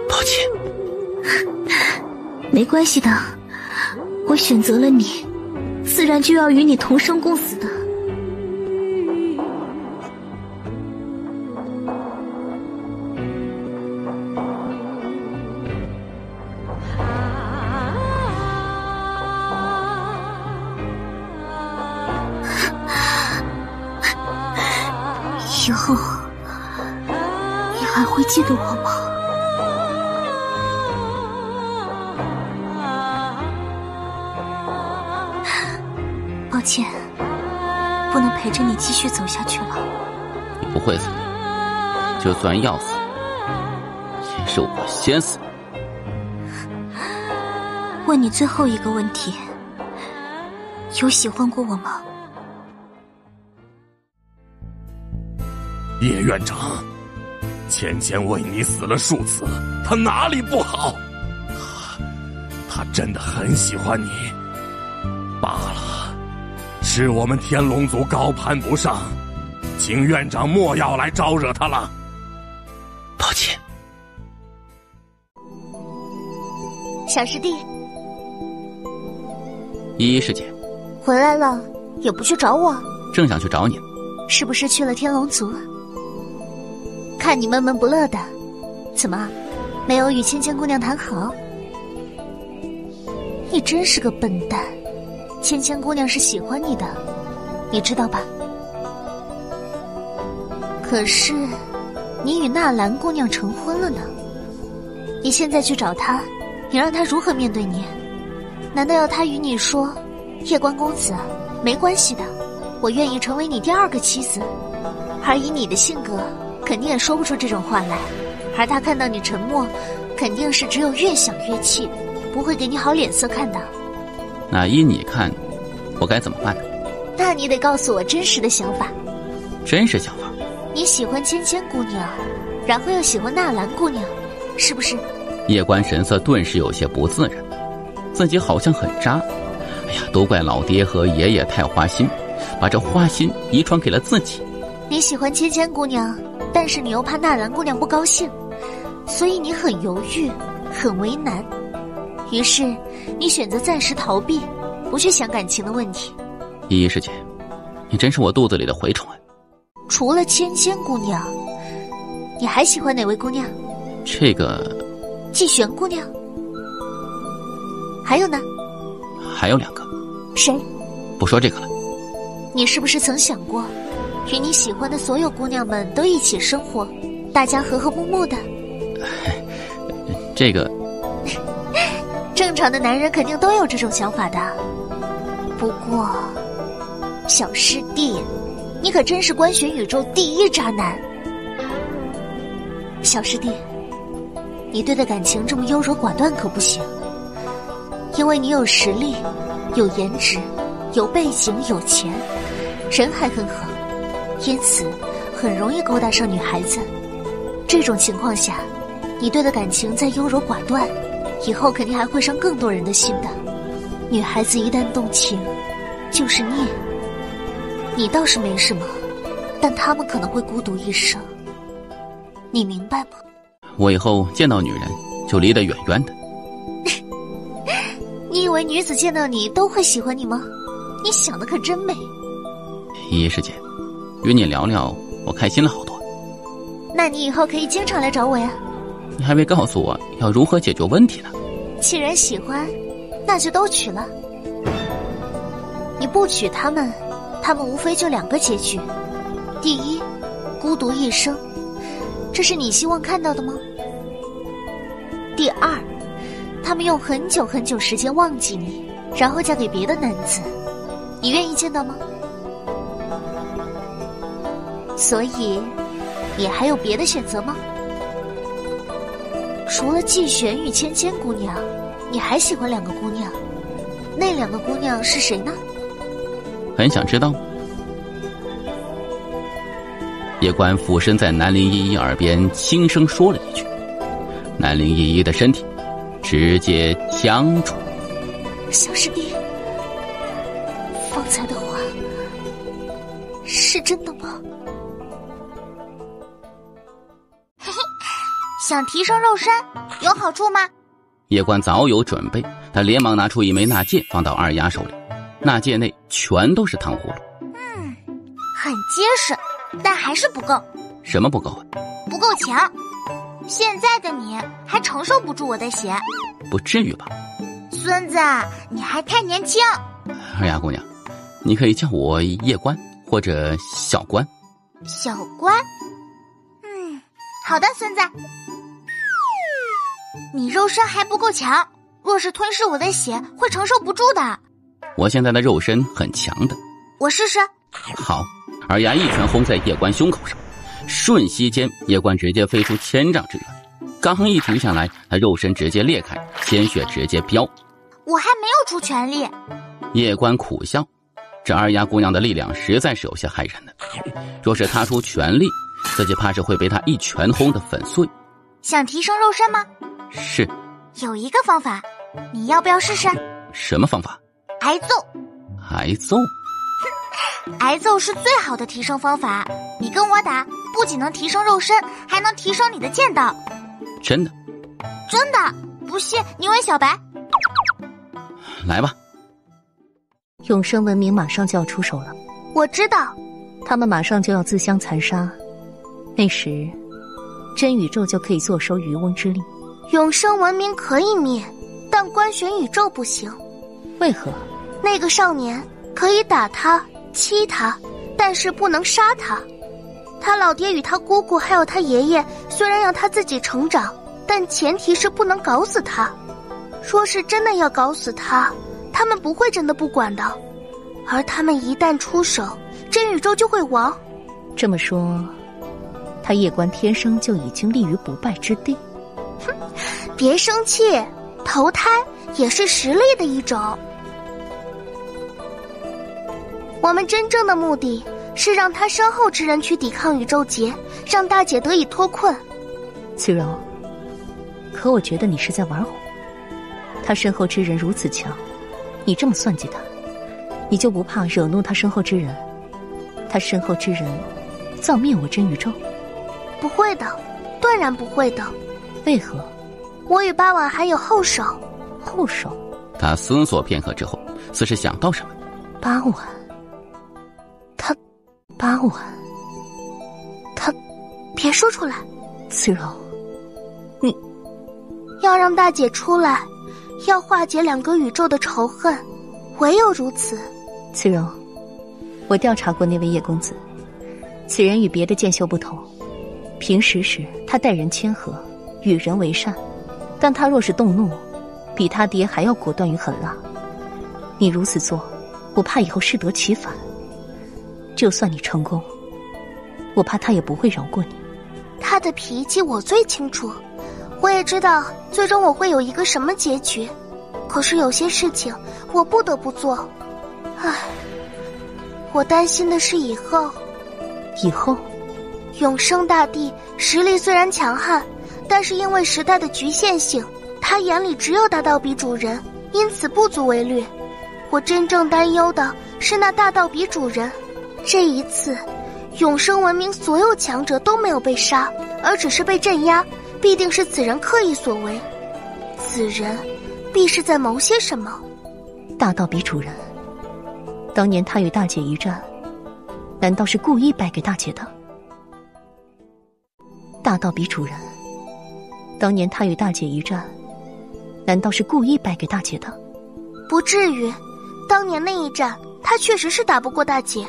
抱歉，没关系的，我选择了你，自然就要与你同生共死的。以后你还会记得我吗？抱歉，不能陪着你继续走下去了。你不会死，就算要死，也是我先死。问你最后一个问题，有喜欢过我吗？叶院长，芊芊为你死了数次，她哪里不好？她真的很喜欢你，罢了，是我们天龙族高攀不上，请院长莫要来招惹他了。抱歉。小师弟，依依师姐，回来了，也不去找我？正想去找你。是不是去了天龙族？看你闷闷不乐的，怎么没有与芊芊姑娘谈好？你真是个笨蛋，芊芊姑娘是喜欢你的，你知道吧？可是你与纳兰姑娘成婚了呢，你现在去找她，你让她如何面对你？难道要她与你说，夜观公子，没关系的，我愿意成为你第二个妻子？而以你的性格，肯定也说不出这种话来。而她看到你沉默，肯定是只有越想越气，不会给你好脸色看的。那依你看，我该怎么办呢？那你得告诉我真实的想法。真实想法？你喜欢芊芊姑娘，然后又喜欢纳兰姑娘，是不是？夜观神色顿时有些不自然，自己好像很渣。哎呀，都怪老爹和爷爷太花心，把这花心遗传给了自己。你喜欢芊芊姑娘，但是你又怕纳兰姑娘不高兴，所以你很犹豫，很为难。于是你选择暂时逃避，不去想感情的问题。依依师姐，你真是我肚子里的蛔虫啊！除了芊芊姑娘，你还喜欢哪位姑娘？这个季玄姑娘。还有呢？还有2个。谁？不说这个了。你是不是曾想过，与你喜欢的所有姑娘们都一起生活，大家和和睦睦的？这个正常的男人肯定都有这种想法的。不过小师弟，你可真是观玄宇宙第一渣男。小师弟，你对待感情这么优柔寡断可不行，因为你有实力，有颜值，有背景，有钱，人还很好，因此很容易勾搭上女孩子。这种情况下，你对待感情再优柔寡断，以后肯定还会伤更多人的心的。女孩子一旦动情，就是孽。你倒是没什么，但她们可能会孤独一生，你明白吗？我以后见到女人就离得远远的。你以为女子见到你都会喜欢你吗？你想的可真美。依依师姐，与你聊聊，我开心了好多。那你以后可以经常来找我呀。你还没告诉我要如何解决问题呢。既然喜欢，那就都娶了。你不娶他们，他们无非就2个结局：第一，孤独一生，这是你希望看到的吗？第二，他们用很久很久时间忘记你，然后嫁给别的男子，你愿意见到吗？所以你还有别的选择吗？除了季玄与芊芊姑娘，你还喜欢2个姑娘，那2个姑娘是谁呢？很想知道。夜观俯身在南陵依依耳边轻声说了一句，南陵依依的身体直接僵住。小师弟，方才的话是真的吗？嘿嘿，想提升肉身有好处吗？夜观早有准备，他连忙拿出一枚纳戒放到二丫手里，纳戒内全都是糖葫芦。很结实，但还是不够。什么不够啊？不够强。现在的你还承受不住我的血。不至于吧？孙子，你还太年轻。二丫姑娘，你可以叫我夜观或者小观。小观？好的，孙子。你肉身还不够强，若是吞噬我的血，会承受不住的。我现在的肉身很强的。我试试。好。二丫一拳轰在夜观胸口上，瞬息间夜观直接飞出1000丈之远，刚一停下来，他肉身直接裂开，鲜血直接飙。我还没有出全力。夜观苦笑，这二丫姑娘的力量实在是有些害人的，若是她出全力，自己怕是会被她一拳轰得粉碎。想提升肉身吗？是。有一个方法，你要不要试试？什么方法？挨揍。挨揍？挨揍是最好的提升方法。你跟我打，不仅能提升肉身，还能提升你的剑道。真的？真的，不信你问小白。来吧。永生文明马上就要出手了，我知道。他们马上就要自相残杀，那时真宇宙就可以坐收渔翁之利。永生文明可以灭，但观玄宇宙不行。为何？那个少年可以打他、欺他，但是不能杀他。他老爹与他姑姑还有他爷爷虽然让他自己成长，但前提是不能搞死他。说是真的要搞死他，他们不会真的不管的。而他们一旦出手，真宇宙就会亡。这么说，他夜观天生就已经立于不败之地。哼，别生气，投胎也是实力的一种。我们真正的目的是让他身后之人去抵抗宇宙劫，让大姐得以脱困。慈柔，可我觉得你是在玩火。他身后之人如此强，你这么算计他，你就不怕惹怒他身后之人？他身后之人造灭我真宇宙？不会的，断然不会的。为何？我与八婉还有后手。后手？他思索片刻之后，似是想到什么。八婉？八婉？他，别说出来。慈柔，你要让大姐出来，要化解两个宇宙的仇恨，唯有如此。慈柔，我调查过那位叶公子，此人与别的剑修不同。平时时他待人谦和，与人为善，但他若是动怒，比他爹还要果断与狠辣。你如此做，我怕以后适得其反。就算你成功，我怕他也不会饶过你。他的脾气我最清楚，我也知道最终我会有一个什么结局。可是有些事情我不得不做。唉，我担心的是以后。以后？永生大帝实力虽然强悍，但是因为时代的局限性，他眼里只有大道比主人，因此不足为虑。我真正担忧的是那大道比主人。这一次永生文明所有强者都没有被杀，而只是被镇压，必定是此人刻意所为。此人必是在谋些什么。大道比主人，当年他与大姐一战，难道是故意败给大姐的？大道比主人，当年他与大姐一战，难道是故意败给大姐的？不至于，当年那一战他确实是打不过大姐。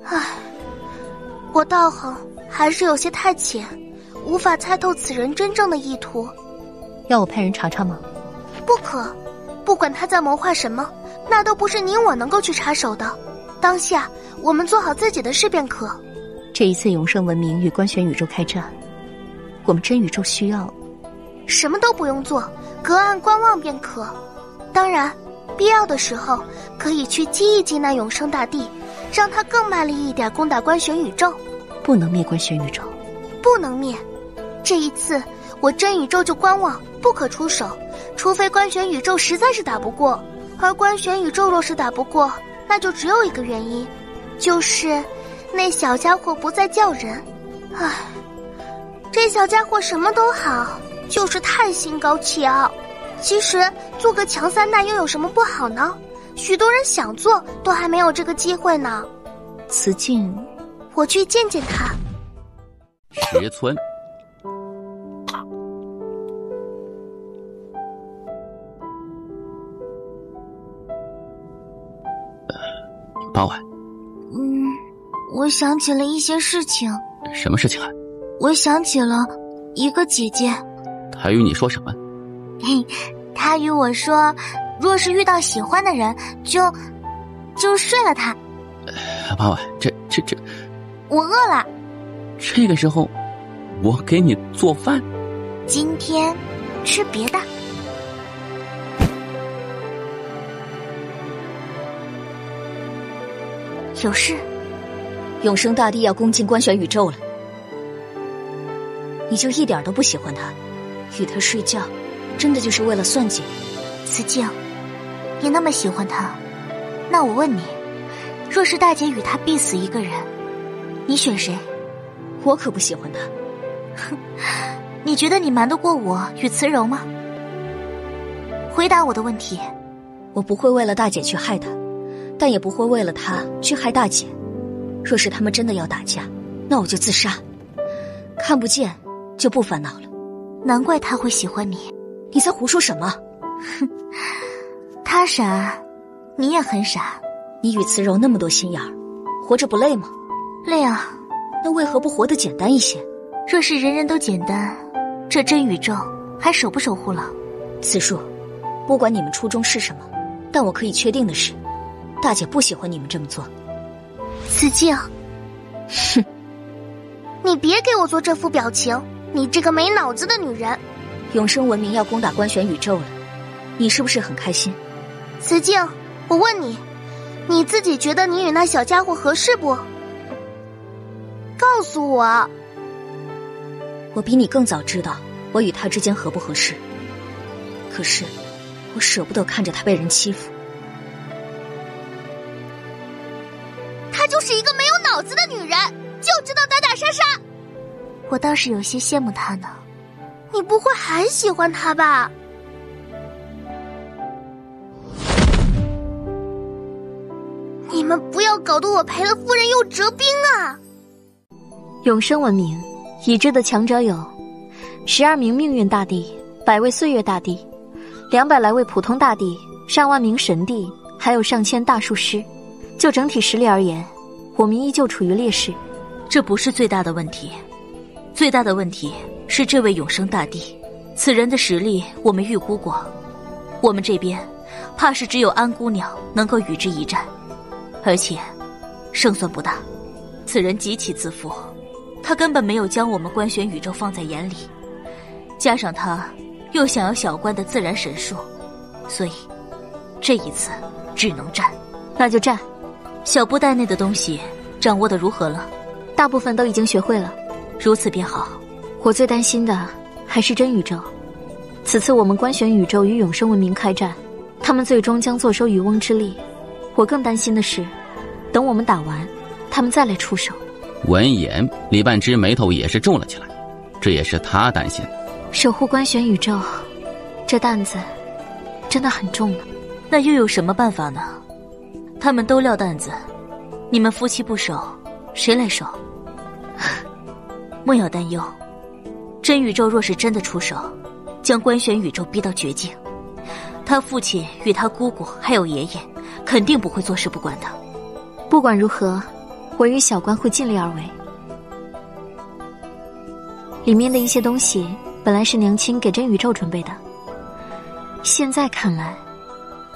唉，我道行还是有些太浅，无法猜透此人真正的意图。要我派人查查吗？不可，不管他在谋划什么，那都不是你我能够去插手的。当下我们做好自己的事便可。这一次永生文明与观玄宇宙开战，我们真宇宙需要什么都不用做，隔岸观望便可。当然必要的时候可以去激一激那永生大帝，让他更卖力一点攻打观玄宇宙。不能灭观玄宇宙。不能灭。这一次我真宇宙就观望，不可出手，除非观玄宇宙实在是打不过。而观玄宇宙若是打不过，那就只有一个原因，就是那小家伙不再叫人。唉，这小家伙什么都好，就是太心高气傲。其实做个强三代又有什么不好呢？许多人想做都还没有这个机会呢。慈静，我去见见他。石村，八婉。我想起了一些事情。什么事情啊？我想起了一个姐姐。她与你说什么？她与我说，若是遇到喜欢的人，就睡了他。八婉，这，我饿了。这个时候，我给你做饭。今天吃别的。有事？永生大帝要攻进观玄宇宙了，你就一点都不喜欢他，与他睡觉，真的就是为了算计？慈静，你那么喜欢他，那我问你，若是大姐与他必死一个人，你选谁？我可不喜欢他。哼，你觉得你瞒得过我与慈柔吗？回答我的问题。我不会为了大姐去害他，但也不会为了他去害大姐。若是他们真的要打架，那我就自杀。看不见就不烦恼了。难怪他会喜欢你。你在胡说什么？哼，他傻，你也很傻。你与慈柔那么多心眼儿，活着不累吗？累啊。那为何不活得简单一些？若是人人都简单，这真宇宙还守不守护了？慈树，不管你们初衷是什么，但我可以确定的是，大姐不喜欢你们这么做。慈静，哼，你别给我做这副表情，你这个没脑子的女人。永生文明要攻打官选宇宙了，你是不是很开心？慈静，我问你，你自己觉得你与那小家伙合适不？告诉我。我比你更早知道我与他之间合不合适，可是我舍不得看着他被人欺负。她就是一个没有脑子的女人，就知道打打杀杀。我倒是有些羡慕她呢。你不会还喜欢她吧？你们不要搞得我赔了夫人又折兵啊！永生文明已知的强者有12名命运大帝、100位岁月大帝、200来位普通大帝、上万名神帝，还有上千大术师。就整体实力而言，我们依旧处于劣势。这不是最大的问题，最大的问题是这位永生大帝，此人的实力我们预估过，我们这边怕是只有安姑娘能够与之一战，而且胜算不大。此人极其自负，他根本没有将我们官选宇宙放在眼里，加上他又想要小关的自然神术，所以这一次只能战。那就战。小布袋内的东西掌握得如何了？大部分都已经学会了。如此便好。我最担心的还是真宇宙。此次我们官选宇宙与永生文明开战，他们最终将坐收渔翁之利。我更担心的是，等我们打完，他们再来出手。闻言，李半之眉头也是皱了起来，这也是他担心的。守护官选宇宙，这担子真的很重呢。那又有什么办法呢？他们都撂担子，你们夫妻不守，谁来守？莫要担忧，真宇宙若是真的出手，将官选宇宙逼到绝境，他父亲与他姑姑还有爷爷肯定不会坐视不管的。不管如何，我与小关会尽力而为。里面的一些东西本来是娘亲给真宇宙准备的，现在看来，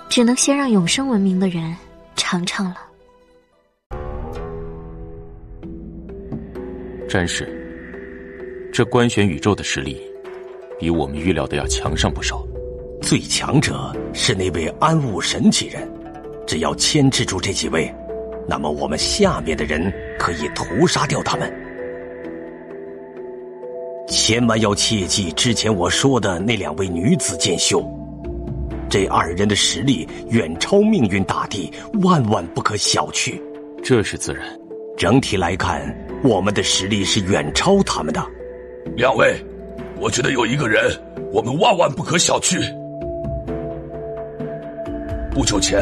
只能先让永生文明的人尝尝了。战士，这官选宇宙的实力比我们预料的要强上不少。最强者是那位安物神几人，只要牵制住这几位，那么我们下面的人可以屠杀掉他们。千万要切记之前我说的那2位女子剑修，这2人的实力远超命运大帝，万万不可小觑。这是自然。整体来看，我们的实力是远超他们的。2位，我觉得有一个人我们万万不可小觑。不久前，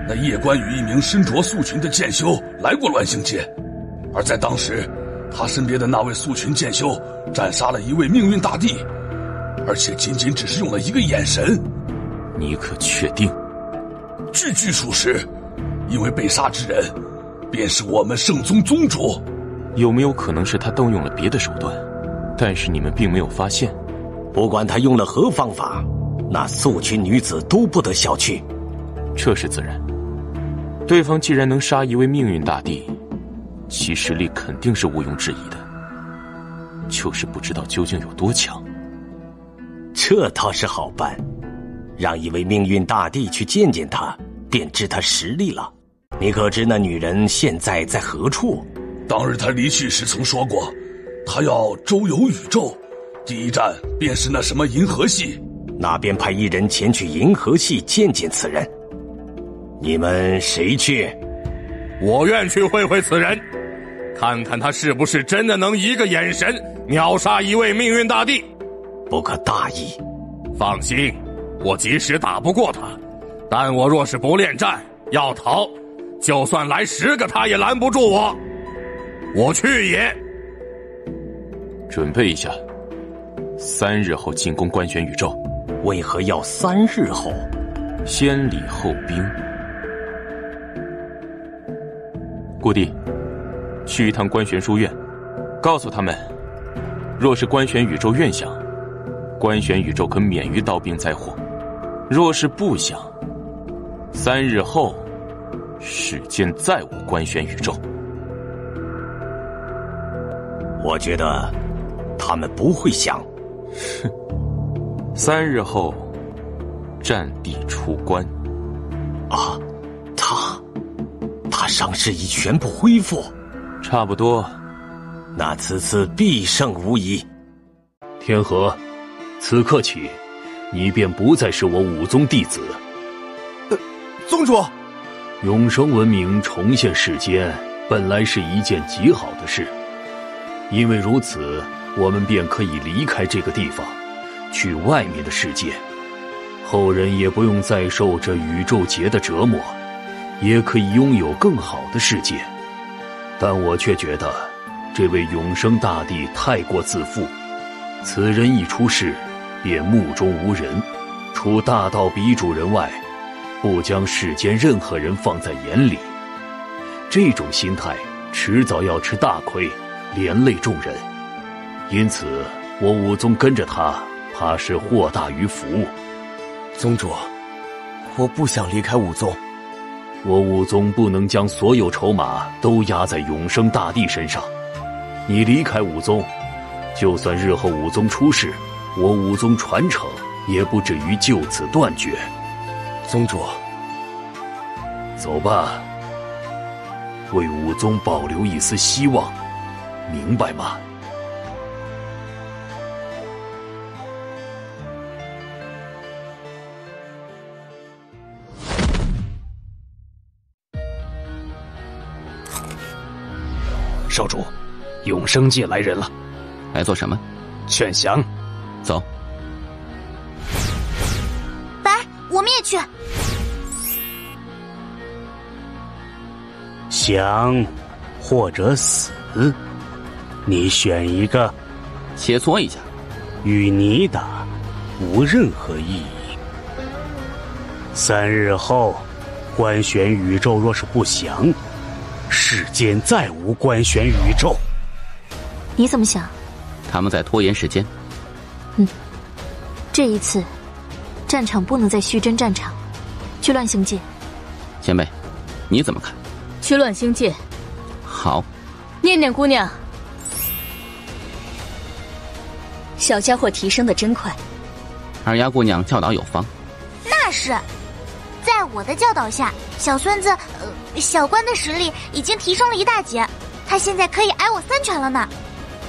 那叶关羽一名身着素裙的剑修来过鸾星界，而在当时，他身边的那位素裙剑修斩杀了一位命运大帝，而且仅仅只是用了一个眼神。你可确定？句句属实，因为被杀之人便是我们圣宗宗主。有没有可能是他动用了别的手段，但是你们并没有发现？不管他用了何方法，那素裙女子都不得小觑。这是自然。对方既然能杀一位命运大帝，其实力肯定是毋庸置疑的，就是不知道究竟有多强。这倒是好办，让一位命运大帝去见见他，便知他实力了。你可知那女人现在在何处？当日他离去时曾说过，他要周游宇宙，第一站便是那什么银河系。那便派1人前去银河系见见此人。你们谁去？我愿去会会此人，看看他是不是真的能一个眼神秒杀一位命运大帝。不可大意。放心，我即使打不过他，但我若是不恋战要逃，就算来10个他也拦不住我。我去也。准备一下，3日后进攻官玄宇宙。为何要3日后？先礼后兵。顾地，去一趟官玄书院，告诉他们，若是官玄宇宙愿降，官玄宇宙可免于刀兵灾祸；若是不降，3日后世间再无官玄宇宙。我觉得他们不会降。哼，3日后战地出关。啊，他伤势已全部恢复。差不多。那此次必胜无疑。天河，此刻起，你便不再是我武宗弟子。宗主，永生文明重现世间，本来是一件极好的事。因为如此，我们便可以离开这个地方，去外面的世界。后人也不用再受这宇宙劫的折磨，也可以拥有更好的世界。但我却觉得，这位永生大帝太过自负。此人一出世，便目中无人，除大道比主人外，不将世间任何人放在眼里。这种心态，迟早要吃大亏，连累众人。因此，我武宗跟着他，怕是祸大于福。宗主，我不想离开武宗。我武宗不能将所有筹码都压在永生大帝身上。你离开武宗，就算日后武宗出事，我武宗传承也不至于就此断绝。宗主，走吧，为武宗保留一丝希望，明白吗？少主，永生界来人了。来做什么？劝降。走。来，我们也去。降或者死，你选一个。切磋一下。与你打无任何意义。3日后，官玄宇宙若是不降，世间再无官玄宇宙。你怎么想？他们在拖延时间。这一次，战场不能在虚真战场，去乱星界。前辈，你怎么看？去乱星界。好。念念姑娘，小家伙提升的真快。二丫姑娘教导有方。那是，在我的教导下，小孙子小关的实力已经提升了一大截，他现在可以挨我3拳了呢。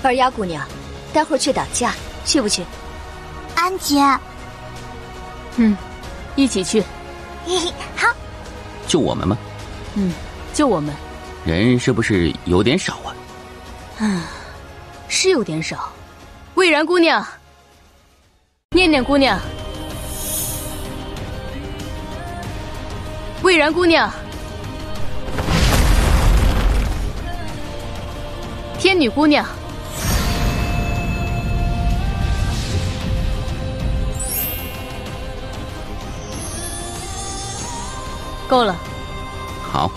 二丫姑娘，待会儿去打架，去不去？安姐，一起去。好。就我们吗？就我们。人是不是有点少啊？是有点少。蔚然姑娘，念念姑娘，蔚然姑娘，天女姑娘，够了。好。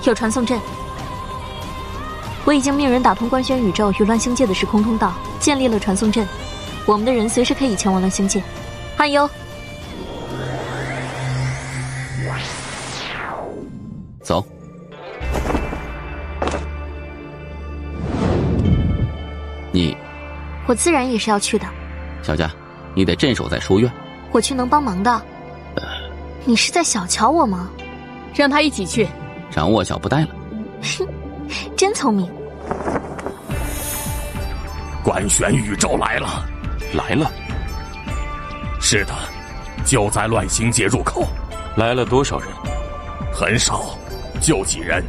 有传送阵，我已经命人打通官宣宇宙与乱星界的时空通道，建立了传送阵，我们的人随时可以前往乱星界。汉优，走。你，我自然也是要去的。小佳，你得镇守在书院。我去能帮忙的。你是在小瞧我吗？让他一起去。掌握小布袋了。真聪明。官玄宇宙来了。来了。是的，就在乱星界入口。来了多少人？很少，就几人。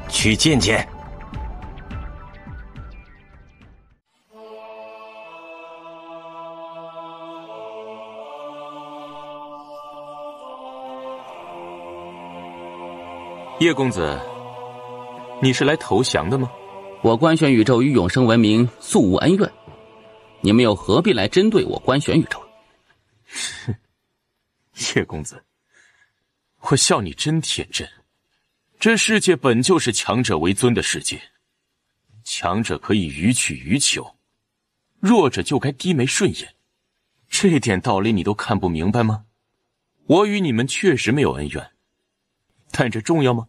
去见见。叶公子，你是来投降的吗？我官玄宇宙与永生文明素无恩怨，你们又何必来针对我官玄宇宙？叶公子，我笑你真天真。这世界本就是强者为尊的世界，强者可以予取予求，弱者就该低眉顺眼。这点道理你都看不明白吗？我与你们确实没有恩怨，但这重要吗？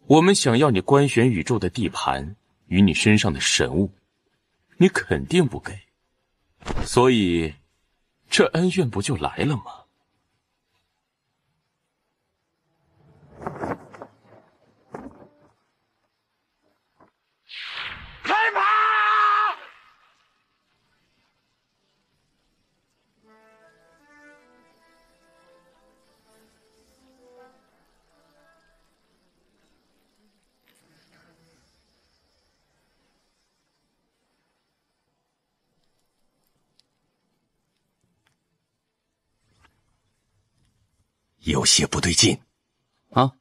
我们想要你官玄宇宙的地盘与你身上的神物，你肯定不给，所以这恩怨不就来了吗？开炮！有些不对劲。啊，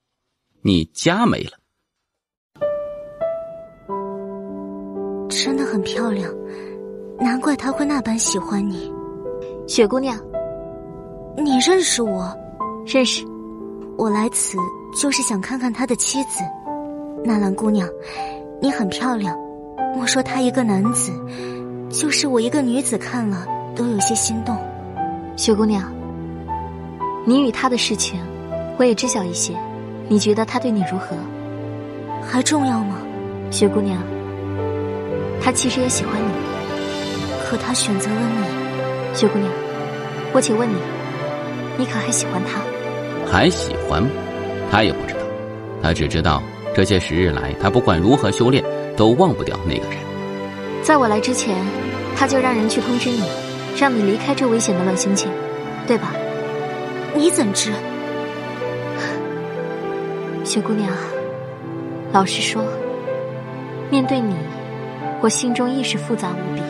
你家没了。真的很漂亮，难怪他会那般喜欢你。雪姑娘，你认识我？认识。我来此就是想看看他的妻子纳兰姑娘，你很漂亮。莫说他一个男子，就是我一个女子看了都有些心动。雪姑娘，你与他的事情我也知晓一些，你觉得他对你如何？还重要吗？雪姑娘，他其实也喜欢你，可他选择了你。雪姑娘，我请问你，你可还喜欢他？还喜欢吗？他也不知道，他只知道这些时日来，他不管如何修炼，都忘不掉那个人。在我来之前，他就让人去通知你，让你离开这危险的乱星界，对吧？你怎知？雪姑娘，老实说，面对你，我心中亦是复杂无比。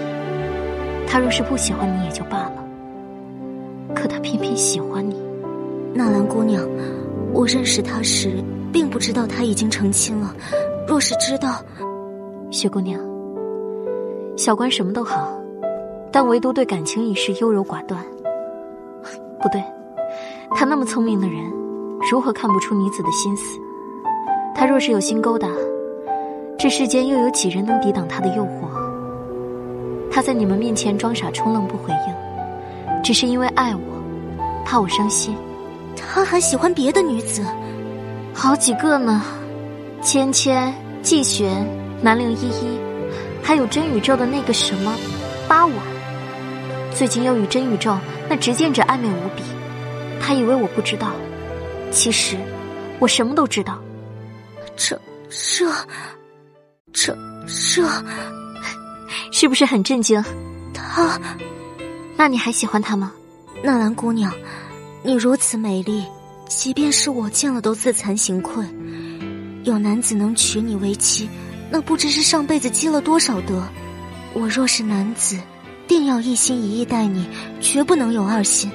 他若是不喜欢你也就罢了，可他偏偏喜欢你。纳兰姑娘，我认识他时并不知道他已经成亲了，若是知道……雪姑娘，小官什么都好，但唯独对感情一事优柔寡断。不对，他那么聪明的人，如何看不出女子的心思？他若是有心勾搭，这世间又有几人能抵挡他的诱惑？他在你们面前装傻充愣不回应，只是因为爱我，怕我伤心。他还喜欢别的女子？好几个呢，芊芊、季璇、南陵依依，还有真宇宙的那个什么八婉。最近又与真宇宙那执剑者暧昧无比，他以为我不知道，其实我什么都知道。这是不是很震惊？他……那你还喜欢他吗？纳兰姑娘，你如此美丽，即便是我见了都自惭形愧。有男子能娶你为妻，那不知是上辈子积了多少德。我若是男子，定要一心一意待你，绝不能有二心。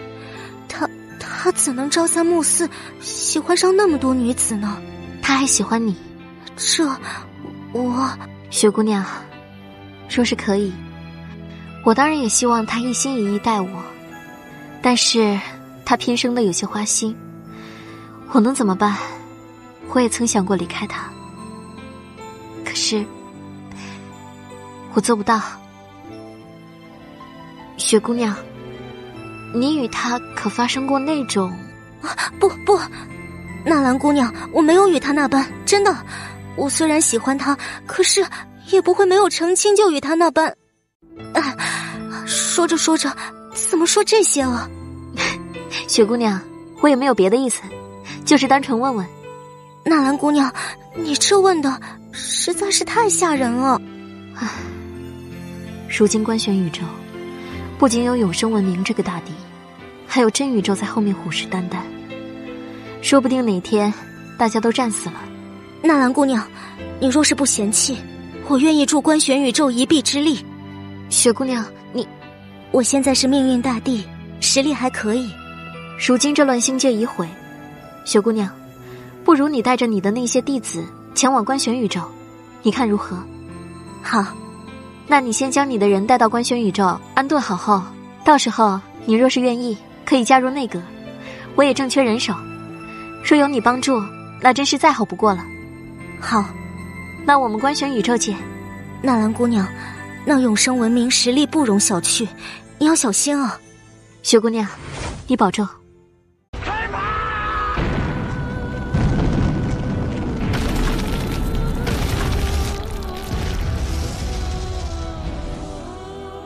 他怎能朝三暮四，喜欢上那么多女子呢？他还喜欢你？雪姑娘，若是可以，我当然也希望他一心一意待我，但是他偏生的有些花心，我能怎么办？我也曾想过离开他，可是我做不到。雪姑娘，你与他可发生过那种……不，纳兰姑娘，我没有与他那般，真的。我虽然喜欢他，可是也不会没有成亲就与他那般。说着怎么说这些了？雪姑娘，我也没有别的意思，就是单纯问问。纳兰姑娘，你这问的实在是太吓人了。如今官玄宇宙不仅有永生文明这个大敌，还有真宇宙在后面虎视眈眈，说不定哪天大家都战死了。纳兰姑娘，你若是不嫌弃，我愿意助关玄宇宙一臂之力。雪姑娘，我现在是命运大帝，实力还可以。如今这乱星界已毁，雪姑娘，不如你带着你的那些弟子前往关玄宇宙，你看如何？好，那你先将你的人带到关玄宇宙安顿好后，到时候你若是愿意，可以加入内阁，我也正缺人手，若有你帮助，那真是再好不过了。好，那我们关玄宇宙见。纳兰姑娘，那永生文明实力不容小觑，你要小心啊。雪姑娘，你保重。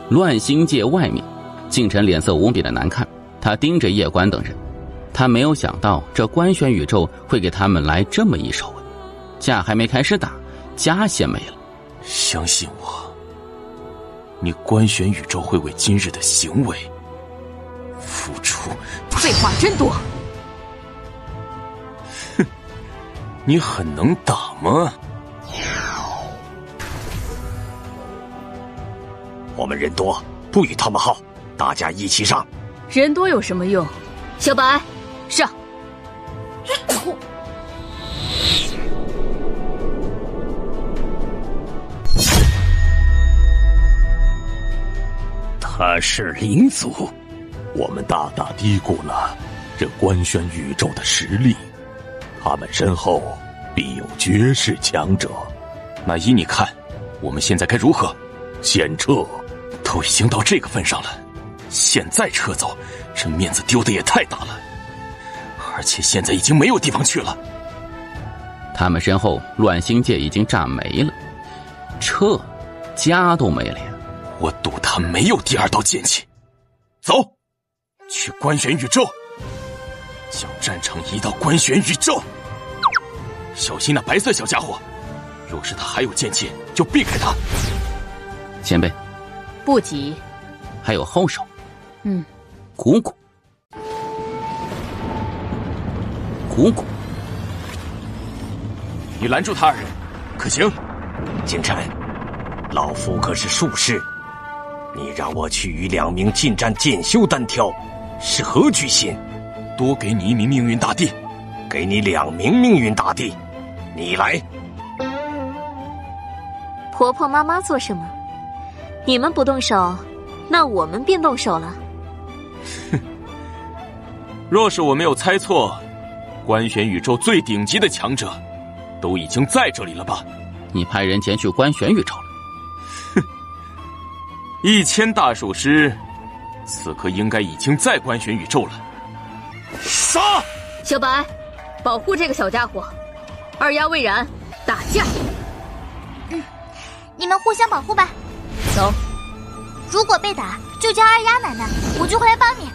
乱星界外面，靖晨脸色无比的难看，他盯着叶关等人，他没有想到这关玄宇宙会给他们来这么一手，架还没开始打，家先没了。相信我，你关玄宇宙会为今日的行为付出。废话真多。哼，你很能打吗？我们人多，不与他们耗，大家一起上。人多有什么用？小白，上。他是灵族，我们大大低估了这关玄宇宙的实力，他们身后必有绝世强者。那依你看，我们现在该如何？先撤。都已经到这个份上了，现在撤走，这面子丢的也太大了，而且现在已经没有地方去了。他们身后乱星界已经炸没了，撤，家都没了呀！我赌他没有第二道剑气。走，去关玄宇宙，将战场移到关玄宇宙。小心那白色小家伙，若是他还有剑气，就避开他。前辈，不急，还有后手。姑姑，姑姑，你拦住他二人，可行？景琛，老夫可是术士，你让我去与2名近战剑修单挑，是何居心？多给你1名命运大帝，给你2名命运大帝，你来。婆婆妈妈做什么？你们不动手，那我们便动手了。哼，若是我没有猜错，关玄宇宙最顶级的强者都已经在这里了吧？你派人前去关玄宇宙了？哼，1000大术师，此刻应该已经在关玄宇宙了。杀！小白，保护这个小家伙。二丫魏然，打架。你们互相保护吧。走。如果被打，就叫二丫奶奶，我就会来帮你。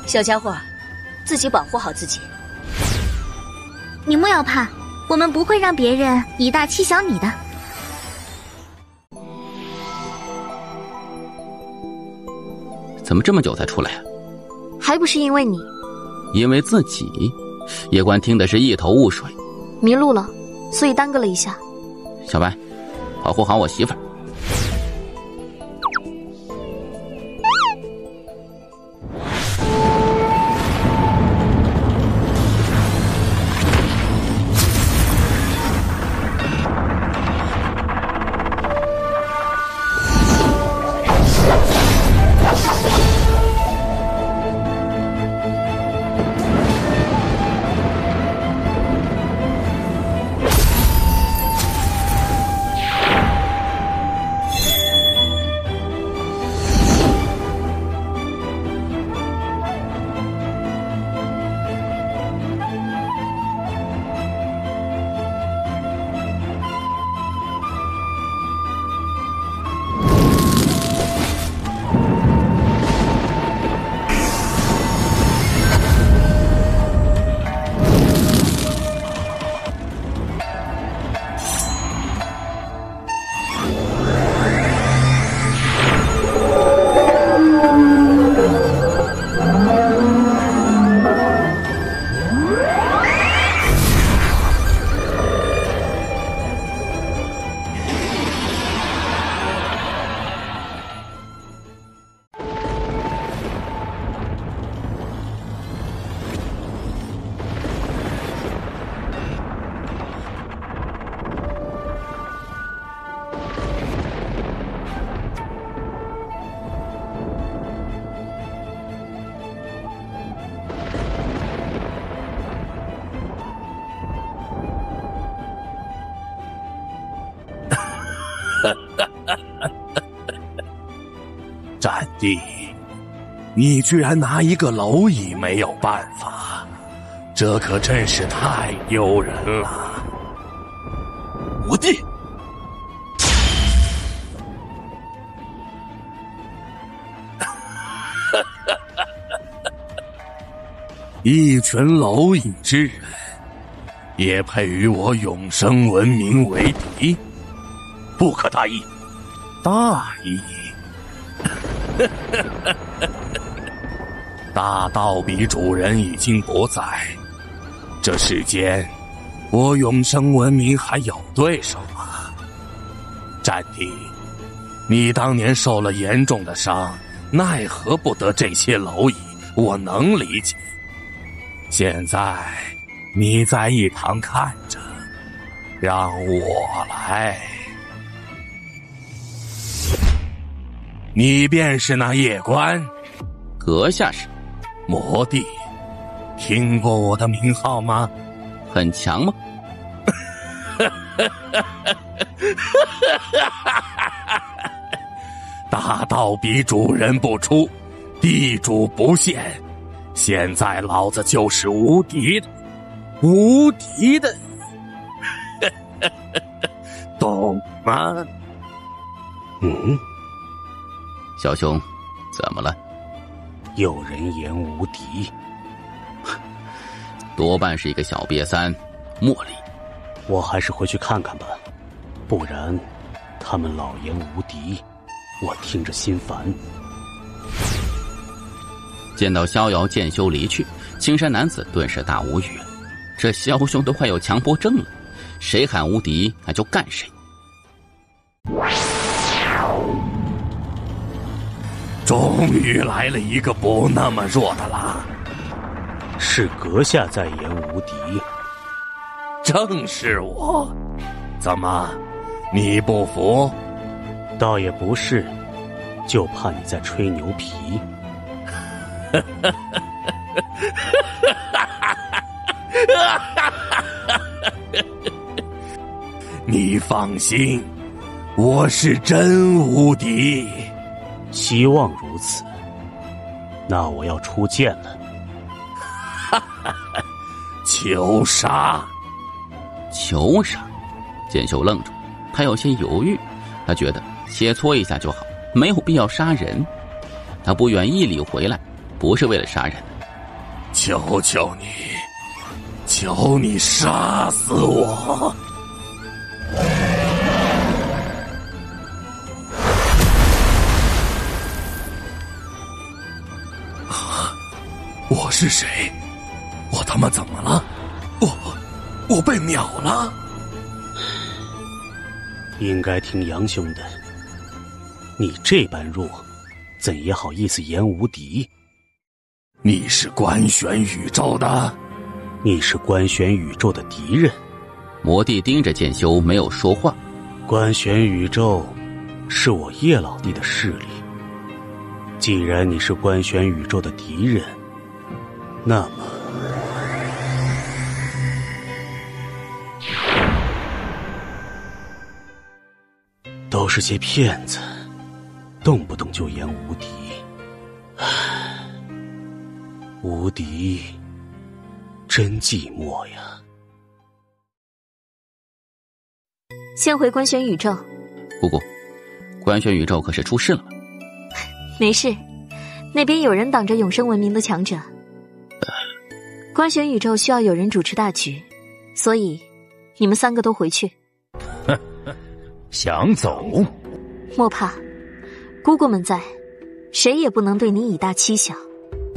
小家伙，自己保护好自己。你莫要怕，我们不会让别人以大欺小你的。怎么这么久才出来啊？还不是因为你。因为自己。叶关听的是一头雾水。迷路了，所以耽搁了一下。小白，保护好我媳妇儿。弟，你居然拿一个蝼蚁没有办法，这可真是太丢人了。魔帝，一群蝼蚁之人，也配与我永生文明为敌？不可大意！大意！大道比主人已经不在，这世间我永生文明还有对手吗？战帝，你当年受了严重的伤，奈何不得这些蝼蚁，我能理解。现在你在一旁看着，让我来。你便是那夜观？阁下是？魔帝，听过我的名号吗？很强吗？大道比主人不出，地主不现，现在老子就是无敌的，无敌的，懂吗？小兄，怎么了？有人言无敌，多半是一个小瘪三，茉莉。我还是回去看看吧，不然他们老言无敌，我听着心烦。见到逍遥剑修离去，青山男子顿时大无语，这枭兄都快有强迫症了，谁喊无敌他就干谁。终于来了一个不那么弱的啦！是阁下在言无敌？正是我。怎么，你不服？倒也不是，就怕你在吹牛皮。你放心，我是真无敌。希望如此，那我要出剑了。求杀！求杀！剑修愣住，他有些犹豫，他觉得切磋一下就好，没有必要杀人。他不远一里回来，不是为了杀人。求求你，求你杀死我！我是谁？我他妈怎么了？我被秒了？应该听杨兄的。你这般弱，怎也好意思言无敌？你是观玄宇宙的？你是观玄宇宙的敌人？魔帝盯着剑修没有说话。观玄宇宙是我叶老弟的势力。既然你是观玄宇宙的敌人，那么都是些骗子，动不动就言无敌。无敌真寂寞呀。先回观玄宇宙。姑姑，观玄宇宙可是出事了。没事，那边有人挡着永生文明的强者。观玄宇宙需要有人主持大局，所以你们三个都回去。想走？莫怕，姑姑们在，谁也不能对你以大欺小。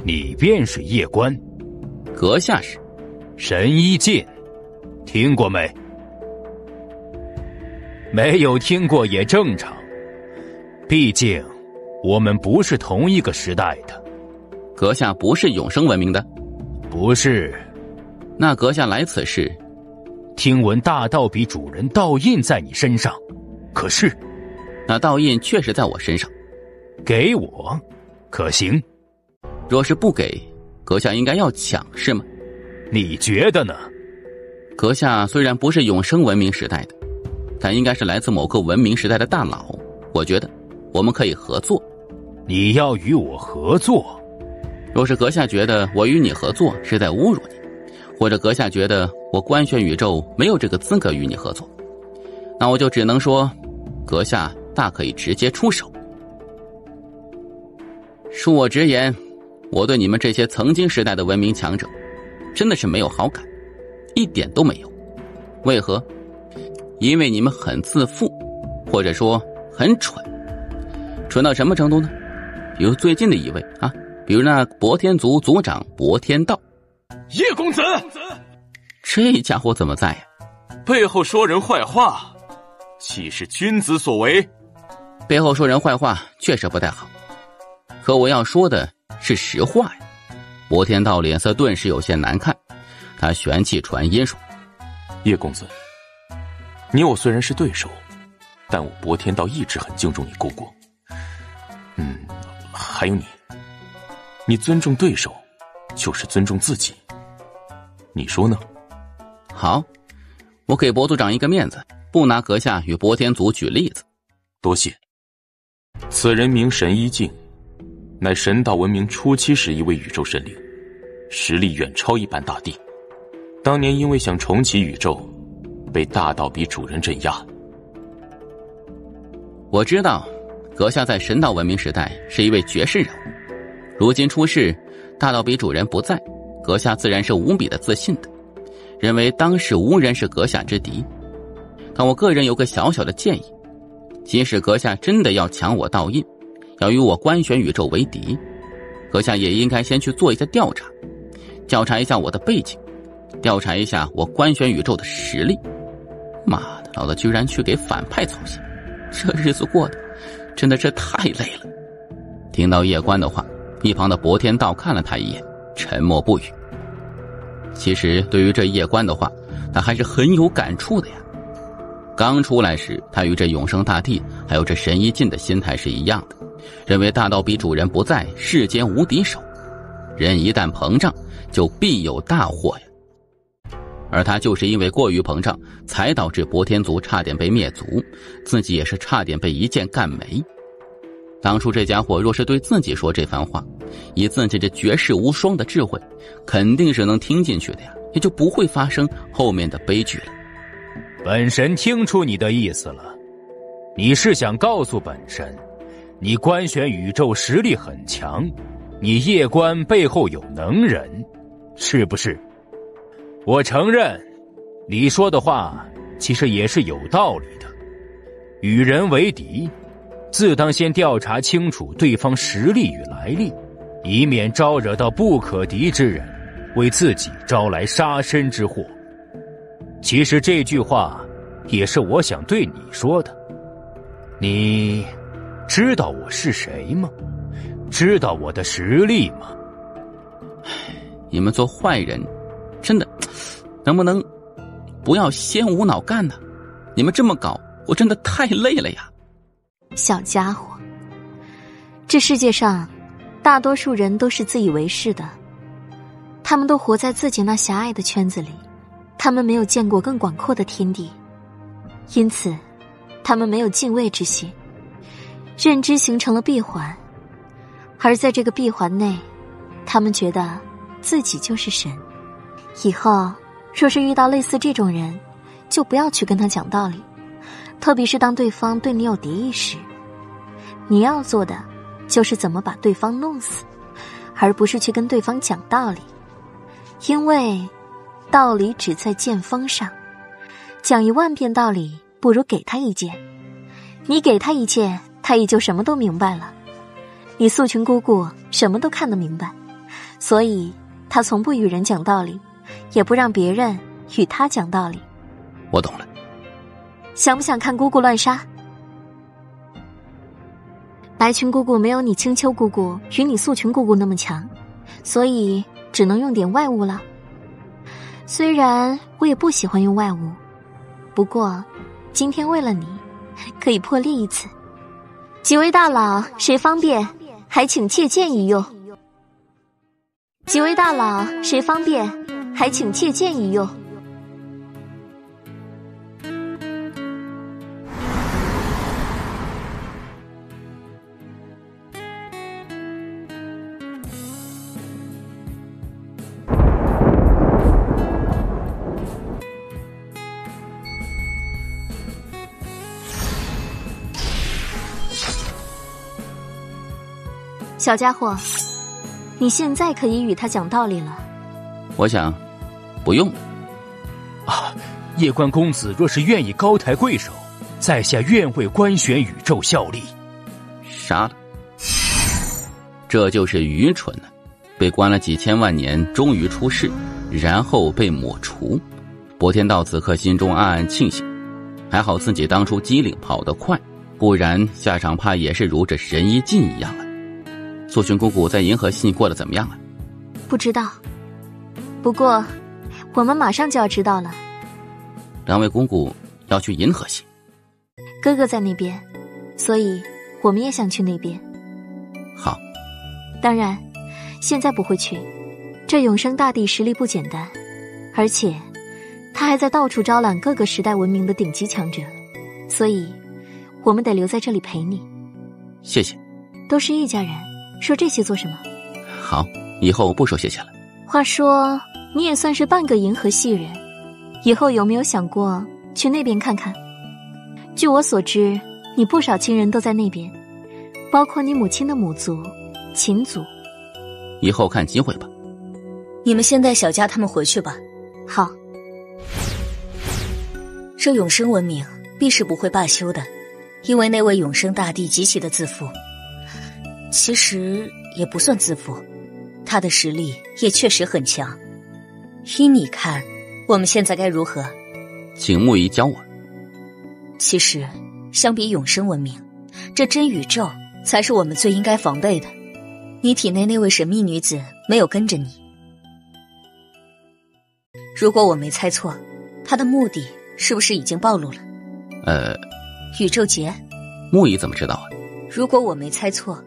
你便是夜观？阁下是神医剑，听过没？没有听过也正常，毕竟我们不是同一个时代的。阁下不是永生文明的？不是。那阁下来此事？听闻大道比主人烙印在你身上，可是那烙印确实在我身上。给我可行？若是不给，阁下应该要抢是吗？你觉得呢？阁下虽然不是永生文明时代的，但应该是来自某个文明时代的大佬，我觉得我们可以合作。你要与我合作。若是阁下觉得我与你合作是在侮辱你，或者阁下觉得我官宣宇宙没有这个资格与你合作，那我就只能说，阁下大可以直接出手。恕我直言，我对你们这些曾经时代的文明强者真的是没有好感，一点都没有。为何？因为你们很自负，或者说很蠢。蠢到什么程度呢？比如最近的一位啊，比如那博天族族长博天道。叶公子，这家伙怎么在呀？背后说人坏话，岂是君子所为？背后说人坏话确实不太好，可我要说的是实话呀。博天道脸色顿时有些难看，他玄气传音说：叶公子，你我虽然是对手，但我博天道一直很敬重你姑姑。还有你尊重对手就是尊重自己，你说呢？好，我给博族长一个面子，不拿阁下与博天族举例子。多谢。此人名神一境，乃神道文明初期时一位宇宙神灵，实力远超一般大帝。当年因为想重启宇宙，被大道比主人镇压。我知道阁下在神道文明时代是一位绝世人物，如今出世，大道比主人不在，阁下自然是无比的自信的，认为当时无人是阁下之敌。但我个人有个小小的建议，即使阁下真的要抢我道印，要与我官选宇宙为敌，阁下也应该先去做一下调查，调查一下我的背景，调查一下我官选宇宙的实力。妈的，老子居然去给反派操心，这日子过得真的是太累了。听到叶关的话，一旁的博天道看了他一眼，沉默不语。其实对于这叶关的话，他还是很有感触的呀。刚出来时，他与这永生大帝还有这神一境的心态是一样的，认为大道比主人不在，世间无敌手，人一旦膨胀就必有大祸呀。而他就是因为过于膨胀，才导致博天族差点被灭族，自己也是差点被一剑干没。当初这家伙若是对自己说这番话，以自己这绝世无双的智慧，肯定是能听进去的呀，也就不会发生后面的悲剧了。本神听出你的意思了，你是想告诉本神，你官选宇宙实力很强，你叶关背后有能人，是不是？我承认，你说的话其实也是有道理的。与人为敌，自当先调查清楚对方实力与来历，以免招惹到不可敌之人，为自己招来杀身之祸。其实这句话也是我想对你说的。你知道我是谁吗？知道我的实力吗？你们做坏人真的能不能不要先无脑干呢？你们这么搞，我真的太累了呀。小家伙，这世界上大多数人都是自以为是的，他们都活在自己那狭隘的圈子里，他们没有见过更广阔的天地，因此他们没有敬畏之心，认知形成了闭环，而在这个闭环内，他们觉得自己就是神。以后若是遇到类似这种人，就不要去跟他讲道理，特别是当对方对你有敌意时，你要做的就是怎么把对方弄死，而不是去跟对方讲道理。因为道理只在剑锋上，讲10000遍道理不如给他一剑，你给他一剑，他也就什么都明白了。你素群姑姑什么都看得明白，所以他从不与人讲道理，也不让别人与他讲道理。我懂了。想不想看姑姑乱杀？白群姑姑没有你青丘姑姑与你素群姑姑那么强，所以只能用点外物了。虽然我也不喜欢用外物，不过今天为了你，可以破例一次。几位大佬，谁方便，还请借剑一用。几位大佬，谁方便，还请借剑一用。小家伙，你现在可以与他讲道理了。我想，不用。啊，夜观公子若是愿意高抬贵手，在下愿为官选宇宙效力。杀了！这就是愚蠢呢，被关了几千万年，终于出世，然后被抹除。博天道此刻心中暗暗庆幸，还好自己当初机灵跑得快，不然下场怕也是如这神医镜一样了。素群姑姑在银河系过得怎么样了？不知道，不过我们马上就要知道了。两位姑姑要去银河系？哥哥在那边，所以我们也想去那边。好，当然现在不会去，这永生大帝实力不简单，而且他还在到处招揽各个时代文明的顶级强者，所以我们得留在这里陪你。谢谢。都是一家人，说这些做什么？好，以后不说谢谢了。话说你也算是半个银河系人，以后有没有想过去那边看看？据我所知，你不少亲人都在那边，包括你母亲的母族秦族。以后看机会吧。你们先带小佳他们回去吧。好。这永生文明必是不会罢休的，因为那位永生大帝极其的自负。其实也不算自负，他的实力也确实很强。依你看，我们现在该如何？请木仪教我。其实相比永生文明，这真宇宙才是我们最应该防备的。你体内那位神秘女子没有跟着你，如果我没猜错，她的目的是不是已经暴露了？宇宙劫。木仪怎么知道啊？如果我没猜错，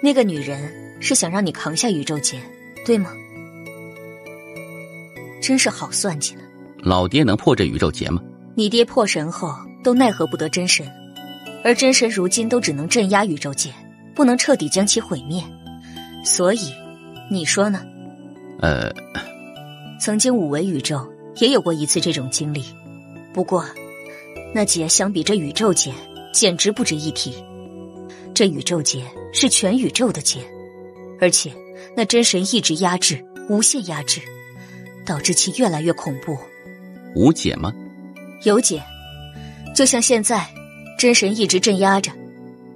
那个女人是想让你扛下宇宙劫，对吗？真是好算计了。老爹能破这宇宙劫吗？你爹破神后都奈何不得真神，而真神如今都只能镇压宇宙界，不能彻底将其毁灭。所以你说呢？曾经五维宇宙也有过一次这种经历，不过那劫相比这宇宙劫简直不值一提。这宇宙劫是全宇宙的劫，而且那真神一直压制，无限压制，导致其越来越恐怖。无解吗？有解，就像现在真神一直镇压着。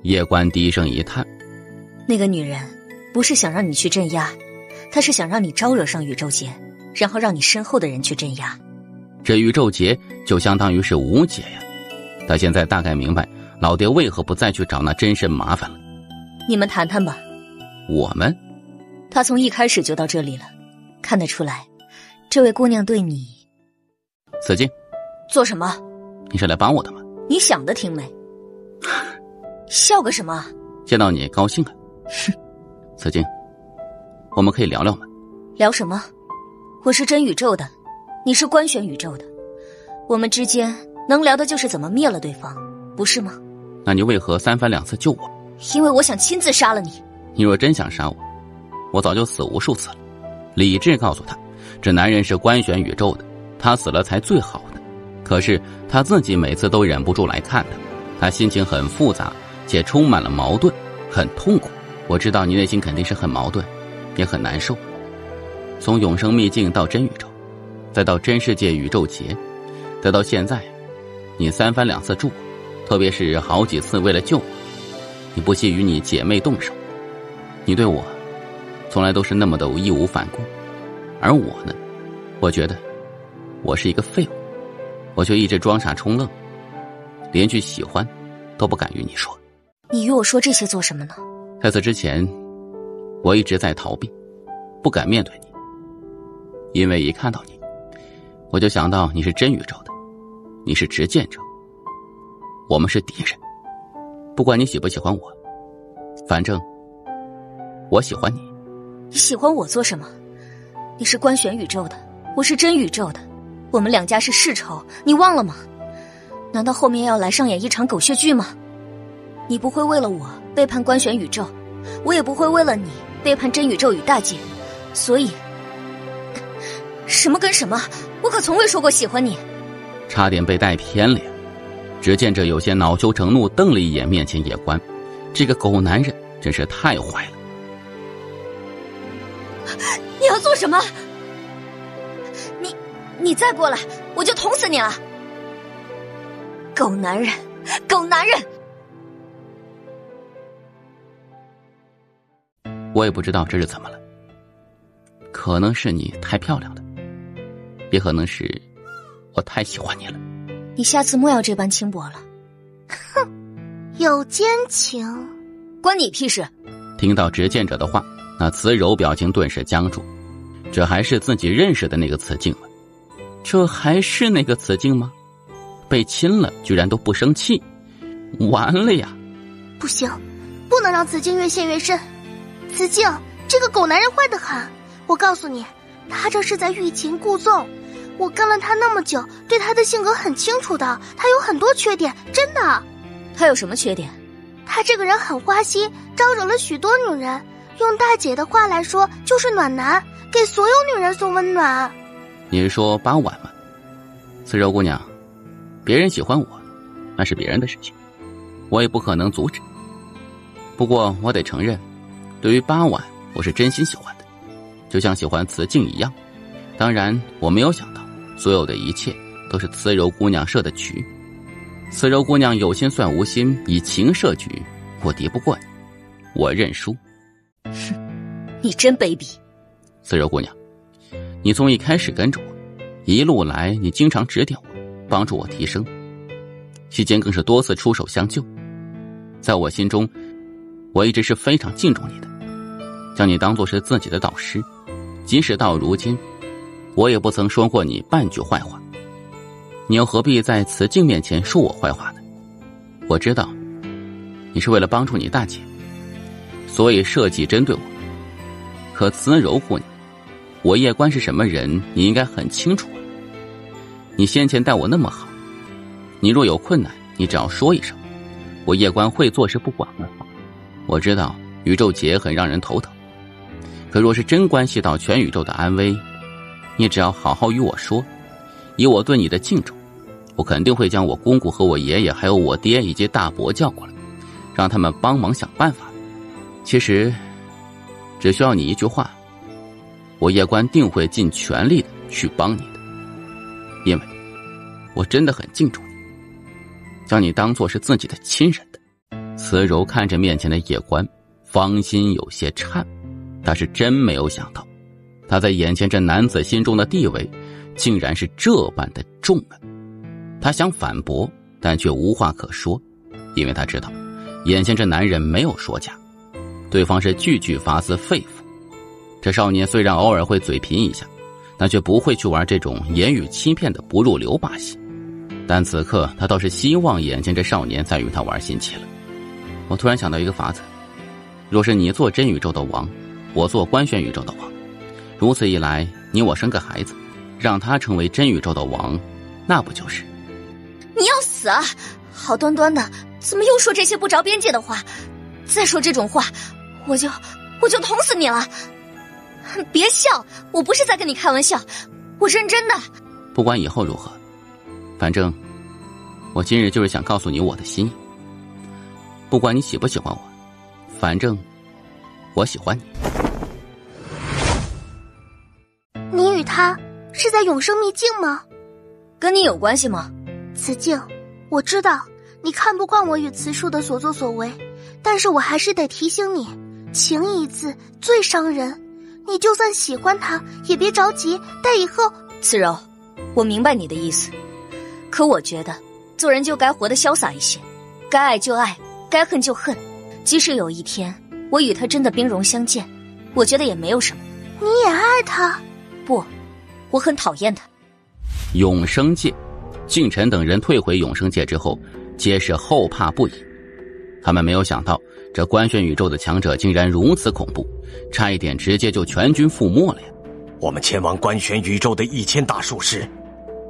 夜观低声一叹，那个女人不是想让你去镇压，她是想让你招惹上宇宙劫，然后让你身后的人去镇压。这宇宙劫就相当于是无解呀。他现在大概明白老爹为何不再去找那真神麻烦了。你们谈谈吧。我们？他从一开始就到这里了，看得出来这位姑娘对你。子敬，做什么？你是来帮我的吗？你想得挺美。笑个什么？见到你高兴啊。子敬，我们可以聊聊吗？聊什么？我是真宇宙的，你是官选宇宙的，我们之间能聊的就是怎么灭了对方，不是吗？那你为何三番两次救我？因为我想亲自杀了你。你若真想杀我，我早就死无数次了。理智告诉他，这男人是官选宇宙的，他死了才最好的。可是他自己每次都忍不住来看他，他心情很复杂，且充满了矛盾，很痛苦。我知道你内心肯定是很矛盾，也很难受。从永生秘境到真宇宙，再到真世界宇宙劫，再到现在，你三番两次助我，特别是好几次为了救我，你不惜与你姐妹动手。你对我从来都是那么的义无反顾，而我呢，我觉得我是一个废物，我却一直装傻充愣，连句喜欢都不敢与你说。你与我说这些做什么呢？在此之前，我一直在逃避，不敢面对你，因为一看到你，我就想到你是真宇宙的，你是执剑者，我们是敌人。不管你喜不喜欢我，反正我喜欢你。你喜欢我做什么？你是官选宇宙的，我是真宇宙的，我们两家是世仇，你忘了吗？难道后面要来上演一场狗血剧吗？你不会为了我背叛官选宇宙，我也不会为了你背叛真宇宙与大界，所以什么跟什么，我可从未说过喜欢你。差点被带偏了呀。只见这有些恼羞成怒，瞪了一眼面前夜观，这个狗男人真是太坏了。做什么？你再过来，我就捅死你了！狗男人，狗男人！我也不知道这是怎么了，可能是你太漂亮了，也可能是我太喜欢你了。你下次莫要这般轻薄了。哼，有奸情，关你屁事！听到执剑者的话，那慈柔表情顿时僵住。这还是自己认识的那个慈静吗？这还是那个慈静吗？被亲了居然都不生气，完了呀！不行，不能让慈静越陷越深。慈静，这个狗男人坏得很，我告诉你，他这是在欲擒故纵。我跟了他那么久，对他的性格很清楚的，他有很多缺点，真的。他有什么缺点？他这个人很花心，招惹了许多女人，用大姐的话来说就是暖男，给所有女人送温暖。你是说8晚吗？慈柔姑娘，别人喜欢我那是别人的事情，我也不可能阻止。不过我得承认，对于8晚我是真心喜欢的，就像喜欢慈静一样。当然我没有想到所有的一切都是慈柔姑娘设的局。慈柔姑娘有心算无心，以情设局，我敌不过你，我认输。哼，你真卑鄙。慈柔姑娘，你从一开始跟着我，一路来你经常指点我，帮助我提升，期间更是多次出手相救。在我心中，我一直是非常敬重你的，将你当作是自己的导师，即使到如今，我也不曾说过你半句坏话。你又何必在慈静面前说我坏话呢？我知道你是为了帮助你大姐，所以设计针对我。可慈柔姑娘，我叶关是什么人，你应该很清楚。你先前待我那么好，你若有困难，你只要说一声，我叶关会坐视不管了。我知道宇宙劫很让人头疼，可若是真关系到全宇宙的安危，你只要好好与我说，以我对你的敬重，我肯定会将我公公和我爷爷还有我爹以及大伯叫过来，让他们帮忙想办法。其实只需要你一句话，我叶关定会尽全力的去帮你的，因为我真的很敬重你，将你当作是自己的亲人的。慈柔看着面前的叶关，芳心有些颤，他是真没有想到，他在眼前这男子心中的地位竟然是这般的重啊！他想反驳，但却无话可说，因为他知道眼前这男人没有说假，对方是句句发自肺腑。这少年虽然偶尔会嘴贫一下，但却不会去玩这种言语欺骗的不入流把戏。但此刻他倒是希望眼前这少年再与他玩心切了。我突然想到一个法子，若是你做真宇宙的王，我做官宣宇宙的王，如此一来，你我生个孩子，让他成为真宇宙的王，那不就是？你要死啊！好端端的，怎么又说这些不着边界的话？再说这种话，我就捅死你了！别笑，我不是在跟你开玩笑，我认真的。不管以后如何，反正我今日就是想告诉你我的心意。不管你喜不喜欢我，反正我喜欢你。你与他是在永生秘境吗？跟你有关系吗？慈静，我知道你看不惯我与慈树的所作所为，但是我还是得提醒你，情一字最伤人。你就算喜欢他，也别着急，待以后。慈柔，我明白你的意思，可我觉得做人就该活得潇洒一些，该爱就爱，该恨就恨。即使有一天我与他真的兵戎相见，我觉得也没有什么。你也爱他？不，我很讨厌他。永生界，靖晨等人退回永生界之后，皆是后怕不已。他们没有想到，这官宣宇宙的强者竟然如此恐怖，差一点直接就全军覆没了呀！我们前往官宣宇宙的1000大术士，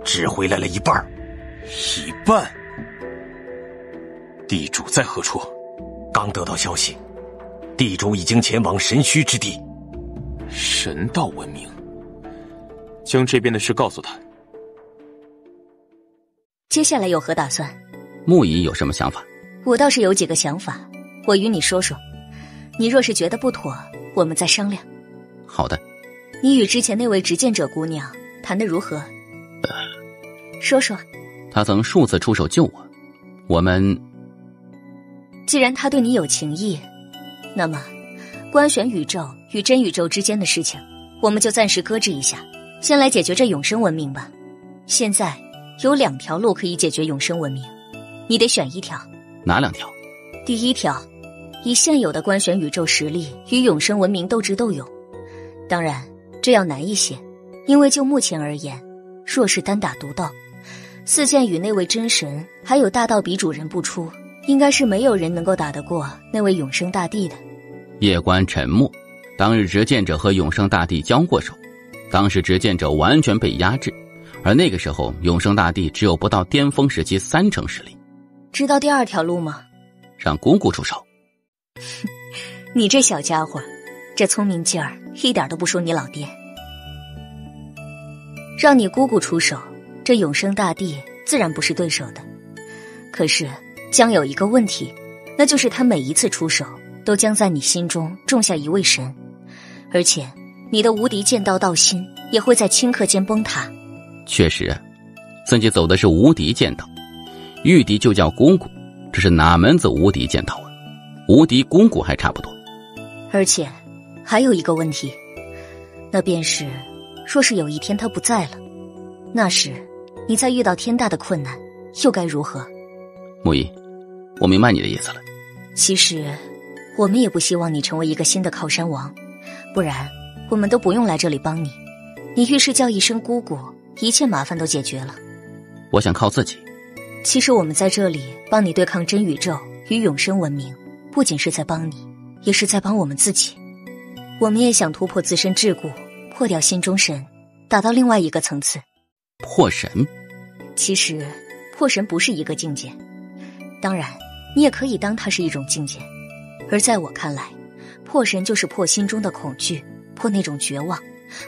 只回来了一半。一半？地主在何处？刚得到消息，地主已经前往神虚之地。神道文明，将这边的事告诉他。接下来有何打算？木仪有什么想法？我倒是有几个想法，我与你说说。你若是觉得不妥，我们再商量。好的。你与之前那位执剑者姑娘谈得如何？说说。她曾数次出手救我，我们……既然她对你有情意，那么观选宇宙与真宇宙之间的事情，我们就暂时搁置一下，先来解决这永生文明吧。现在有2条路可以解决永生文明，你得选一条。哪2条？第一条，以现有的观选宇宙实力与永生文明斗智斗勇。当然这要难一些，因为就目前而言，若是单打独斗，4剑与那位真神还有大道比主人不出，应该是没有人能够打得过那位永生大帝的。叶关沉默。当日执剑者和永生大帝交过手，当时执剑者完全被压制，而那个时候永生大帝只有不到巅峰时期30%实力。知道第2条路吗？让姑姑出手。你这小家伙，这聪明劲儿一点都不输你老爹。让你姑姑出手，这永生大帝自然不是对手的。可是将有一个问题，那就是他每一次出手都将在你心中种下一位神，而且你的无敌剑道道心也会在顷刻间崩塌。确实，自己走的是无敌剑道，御敌就叫姑姑，这是哪门子无敌剑道啊？无敌姑姑还差不多。而且还有一个问题，那便是若是有一天他不在了，那时你再遇到天大的困难又该如何？木易，我明白你的意思了。其实我们也不希望你成为一个新的靠山王，不然我们都不用来这里帮你。你遇事叫一声姑姑，一切麻烦都解决了。我想靠自己。其实我们在这里帮你对抗真宇宙与永生文明，不仅是在帮你，也是在帮我们自己。我们也想突破自身桎梏，破掉心中神，达到另外一个层次。破神？其实破神不是一个境界，当然你也可以当它是一种境界。而在我看来，破神就是破心中的恐惧，破那种绝望，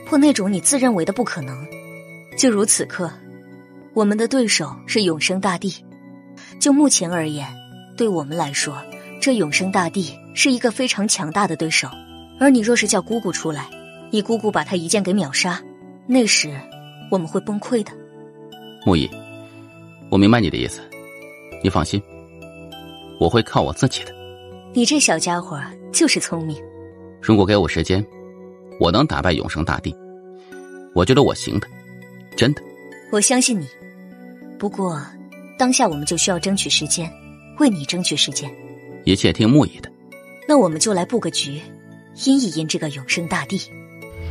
破那种你自认为的不可能。就如此刻，我们的对手是永生大帝。就目前而言，对我们来说，这永生大帝是一个非常强大的对手。而你若是叫姑姑出来，你姑姑把他一剑给秒杀，那时我们会崩溃的。木易，我明白你的意思，你放心，我会靠我自己的。你这小家伙就是聪明。如果给我时间，我能打败永生大帝，我觉得我行的，真的。我相信你，不过当下我们就需要争取时间，为你争取时间。一切听木易的。那我们就来布个局，阴一阴这个永生大帝。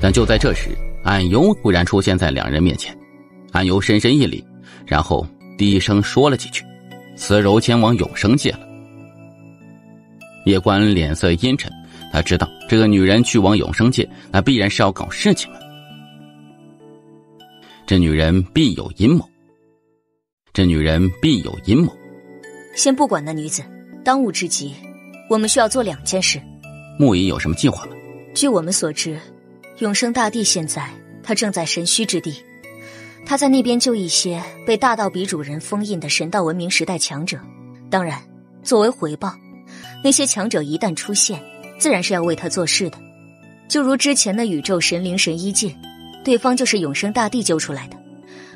但就在这时，安由突然出现在2人面前。安由深深一礼，然后低声说了几句：“慈柔前往永生界了。”叶关脸色阴沉，他知道这个女人去往永生界，那必然是要搞事情了。这女人必有阴谋。这女人必有阴谋。先不管那女子，当务之急，我们需要做2件事。木易有什么计划吗？据我们所知，永生大帝现在他正在神虚之地，他在那边救一些被大道比主人封印的神道文明时代强者。当然，作为回报，那些强者一旦出现，自然是要为他做事的。就如之前的宇宙神灵神一界，对方就是永生大帝救出来的，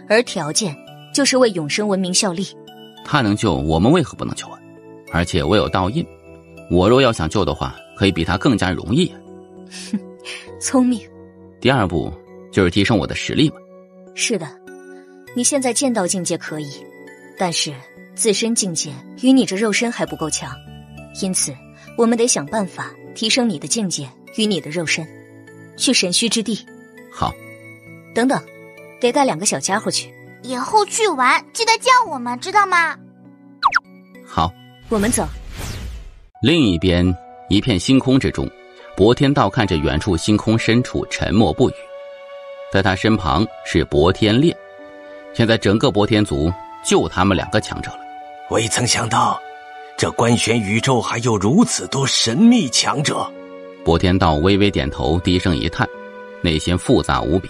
而条件就是为永生文明效力。他能救，我们为何不能救啊？而且我有道印，我若要想救的话，可以比他更加容易啊。聪明。第2步就是提升我的实力嘛。是的，你现在剑道境界可以，但是自身境界与你这肉身还不够强，因此我们得想办法提升你的境界与你的肉身。去神虚之地。好。等等，得带2个小家伙去。以后去玩记得叫我们，知道吗？好，我们走。另一边，一片星空之中，博天道看着远处星空深处沉默不语。在他身旁是博天烈，现在整个博天族就他们2个强者了。未曾想到，这观玄宇宙还有如此多神秘强者。博天道微微点头，低声一叹，内心复杂无比。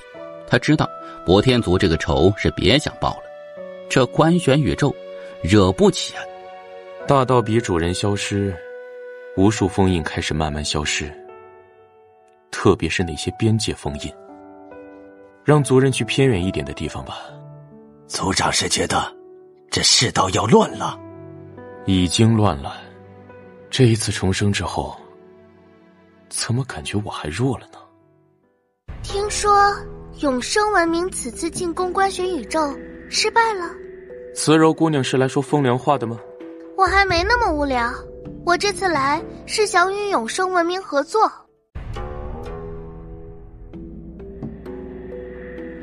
他知道博天族这个仇是别想报了，这观玄宇宙惹不起啊。大道比主人消失，无数封印开始慢慢消失，特别是那些边界封印。让族人去偏远一点的地方吧。族长是觉得这世道要乱了？已经乱了。这一次重生之后，怎么感觉我还弱了呢？听说永生文明此次进攻官选宇宙失败了。慈柔姑娘是来说风凉话的吗？我还没那么无聊，我这次来是想与永生文明合作。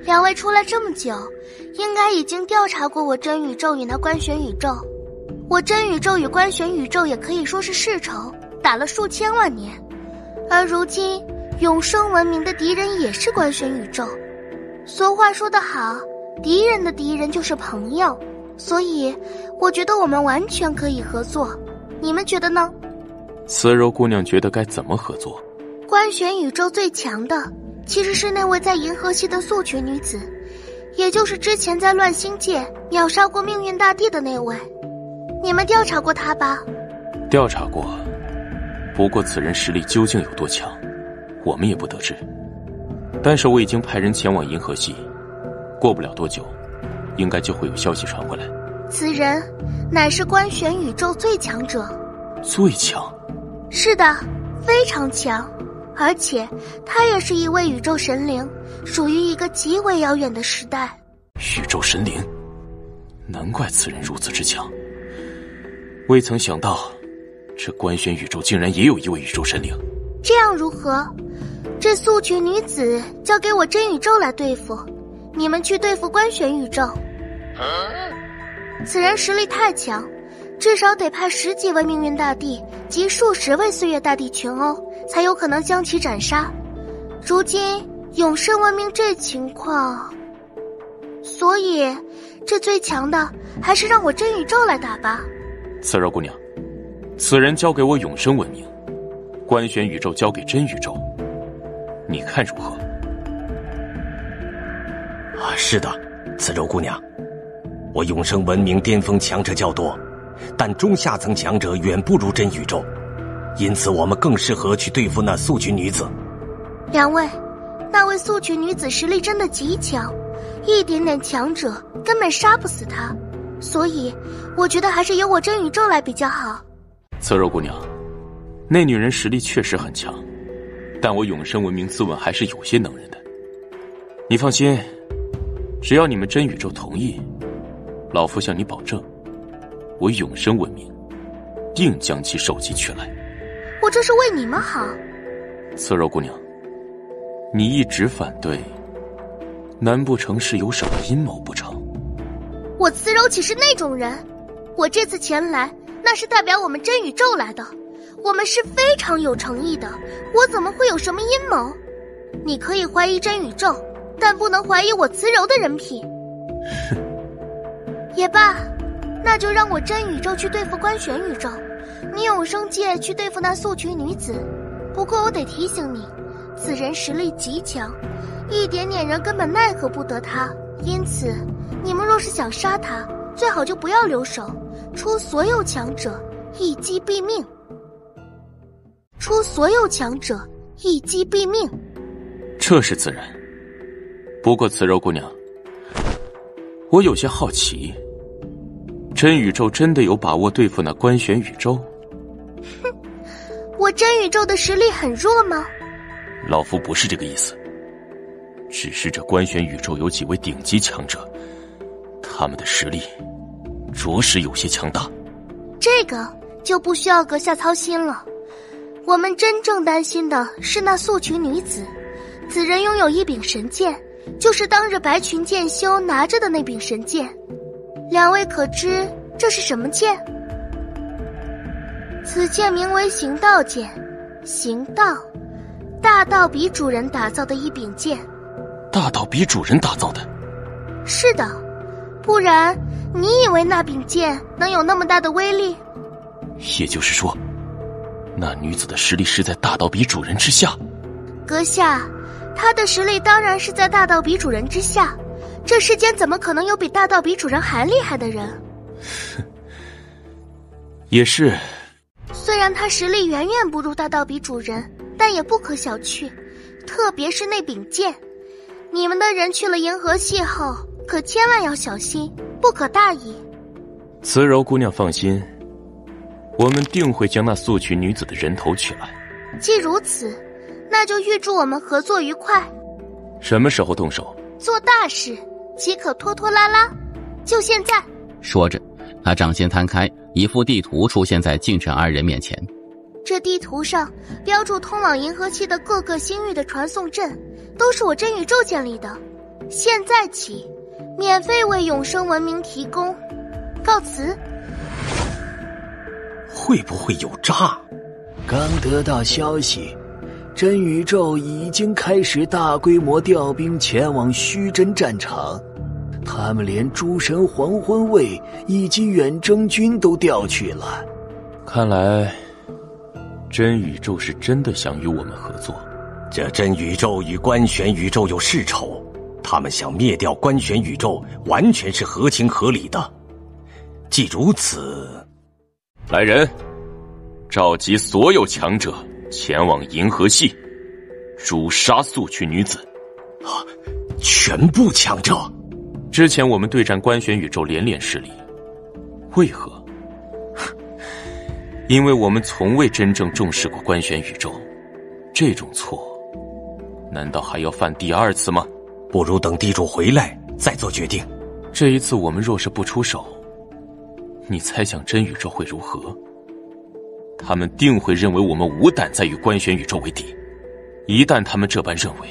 两位出来这么久，应该已经调查过我真宇宙与那官选宇宙。我真宇宙与官选宇宙也可以说是世仇，打了数千万年。而如今永生文明的敌人也是官选宇宙。俗话说得好，敌人的敌人就是朋友，所以我觉得我们完全可以合作。你们觉得呢？慈柔姑娘觉得该怎么合作？官选宇宙最强的其实是那位在银河系的素裙女子，也就是之前在乱星界秒杀过命运大帝的那位。你们调查过她吧？调查过，不过此人实力究竟有多强，我们也不得知。但是我已经派人前往银河系，过不了多久，应该就会有消息传回来。此人乃是官选宇宙最强者。最强？是的，非常强。而且他也是一位宇宙神灵，属于一个极为遥远的时代。宇宙神灵？难怪此人如此之强。未曾想到这官选宇宙竟然也有一位宇宙神灵。这样如何？这素裙女子交给我真宇宙来对付，你们去对付官选宇宙。此人实力太强，至少得派10几位命运大帝及数十位岁月大帝群殴，才有可能将其斩杀。如今永生文明这情况，所以这最强的还是让我真宇宙来打吧。慈柔姑娘，此人交给我永生文明，官选宇宙交给真宇宙，你看如何？是的，慈柔姑娘，我永生文明巅峰强者较多，但中下层强者远不如真宇宙，因此我们更适合去对付那素裙女子。两位，那位素裙女子实力真的极强，一点点强者根本杀不死她，所以我觉得还是由我真宇宙来比较好。慈柔姑娘，那女人实力确实很强，但我永生文明自问还是有些能人的。你放心，只要你们真宇宙同意，老夫向你保证，我永生文明定将其首级取来。我这是为你们好。慈柔姑娘，你一直反对，难不成是有什么阴谋不成？我慈柔岂是那种人？我这次前来，那是代表我们真宇宙来的，我们是非常有诚意的，我怎么会有什么阴谋？你可以怀疑真宇宙，但不能怀疑我慈柔的人品。也罢，那就让我真宇宙去对付官选宇宙，你永生界去对付那素裙女子。不过我得提醒你，此人实力极强，一点点人根本奈何不得他，因此你们若是想杀他，最好就不要留手，出所有强者，一击毙命。出所有强者，一击毙命。这是自然。不过慈柔姑娘，我有些好奇，真宇宙真的有把握对付那官选宇宙？哼，我真宇宙的实力很弱吗？老夫不是这个意思，只是这官选宇宙有几位顶级强者，他们的实力着实有些强大。这个就不需要阁下操心了，我们真正担心的是那素裙女子。此人拥有一柄神剑，就是当日白裙剑修拿着的那柄神剑。两位可知这是什么剑？此剑名为行道剑，行道，大道比主人打造的一柄剑。大道比主人打造的？是的，不然你以为那柄剑能有那么大的威力？也就是说，那女子的实力是在大道比主人之下？阁下，她的实力当然是在大道比主人之下，这世间怎么可能有比大道比主人还厉害的人？也是。虽然她实力远远不如大道比主人，但也不可小觑，特别是那柄剑。你们的人去了银河系后，可千万要小心，不可大意。慈柔姑娘放心，我们定会将那素裙女子的人头取来。既如此，那就预祝我们合作愉快。什么时候动手？做大事岂可拖拖拉拉？就现在。说着，他掌心摊开，一幅地图出现在靖晨二人面前。这地图上标注通往银河系的各个星域的传送阵，都是我真宇宙建立的。现在起，免费为永生文明提供。告辞。会不会有诈？刚得到消息，真宇宙已经开始大规模调兵前往虚真战场，他们连诸神黄昏卫以及远征军都调去了。看来真宇宙是真的想与我们合作。这真宇宙与观玄宇宙有世仇，他们想灭掉观玄宇宙完全是合情合理的。既如此，来人，召集所有强者前往银河系，诛杀素裙女子。全部强者？之前我们对战观玄宇宙连连失利，为何？因为我们从未真正重视过观玄宇宙，这种错难道还要犯第二次吗？不如等地主回来再做决定。这一次我们若是不出手，你猜想真宇宙会如何？他们定会认为我们无胆再与观玄宇宙为敌。一旦他们这般认为，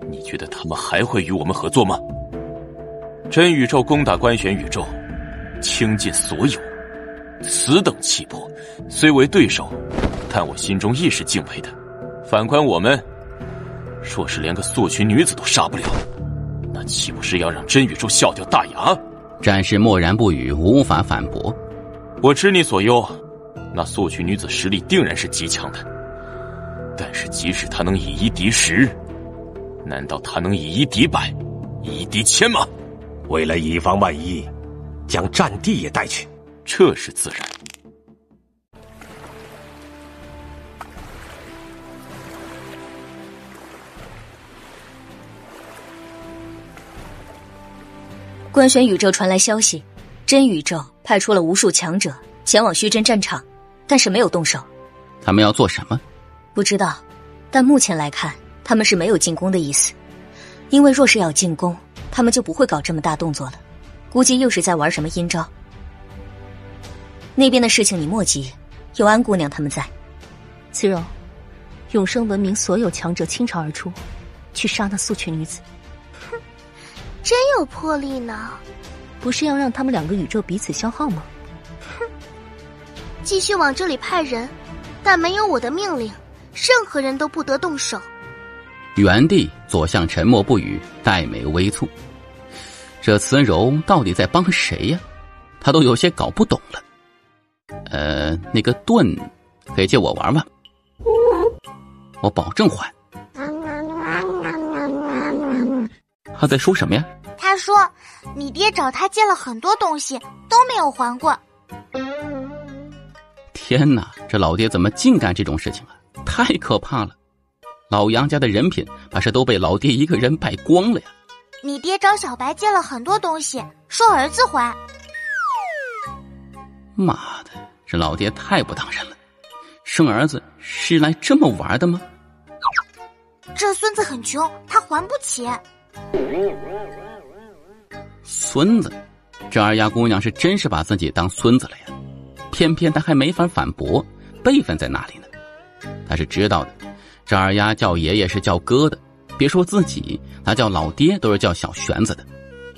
你觉得他们还会与我们合作吗？真宇宙攻打观玄宇宙，倾尽所有，此等气魄，虽为对手，但我心中亦是敬佩的。反观我们，若是连个素裙女子都杀不了，那岂不是要让真宇宙笑掉大牙？战士默然不语，无法反驳。我知你所忧，那素裙女子实力定然是极强的，但是即使她能以一敌十，难道她能以一敌百，以敌千吗？为了以防万一，将战地也带去，这是自然。观玄宇宙传来消息，真宇宙派出了无数强者前往虚真战场，但是没有动手。他们要做什么？不知道，但目前来看，他们是没有进攻的意思。因为若是要进攻，他们就不会搞这么大动作了，估计又是在玩什么阴招。那边的事情你莫急，有安姑娘他们在。慈柔，永生文明所有强者倾巢而出，去杀那素裙女子。哼，真有魄力呢。不是要让他们两个宇宙彼此消耗吗？哼，继续往这里派人，但没有我的命令，任何人都不得动手。原地左相沉默不语，黛眉微蹙。这慈柔到底在帮谁呀？他都有些搞不懂了。那个盾可以借我玩吗？我保证还。他在说什么呀？他说你爹找他借了很多东西，都没有还过。天哪，这老爹怎么净干这种事情啊？太可怕了！老杨家的人品怕是都被老爹一个人败光了呀。你爹找小白借了很多东西，说儿子还。妈的，这老爹太不当人了，生儿子是来这么玩的吗？这孙子很穷，他还不起。孙子，这二丫姑娘是真是把自己当孙子了呀，偏偏她还没法反驳，辈分在哪里呢？她是知道的，这二丫叫爷爷是叫哥的，别说自己，她叫老爹都是叫小玄子的。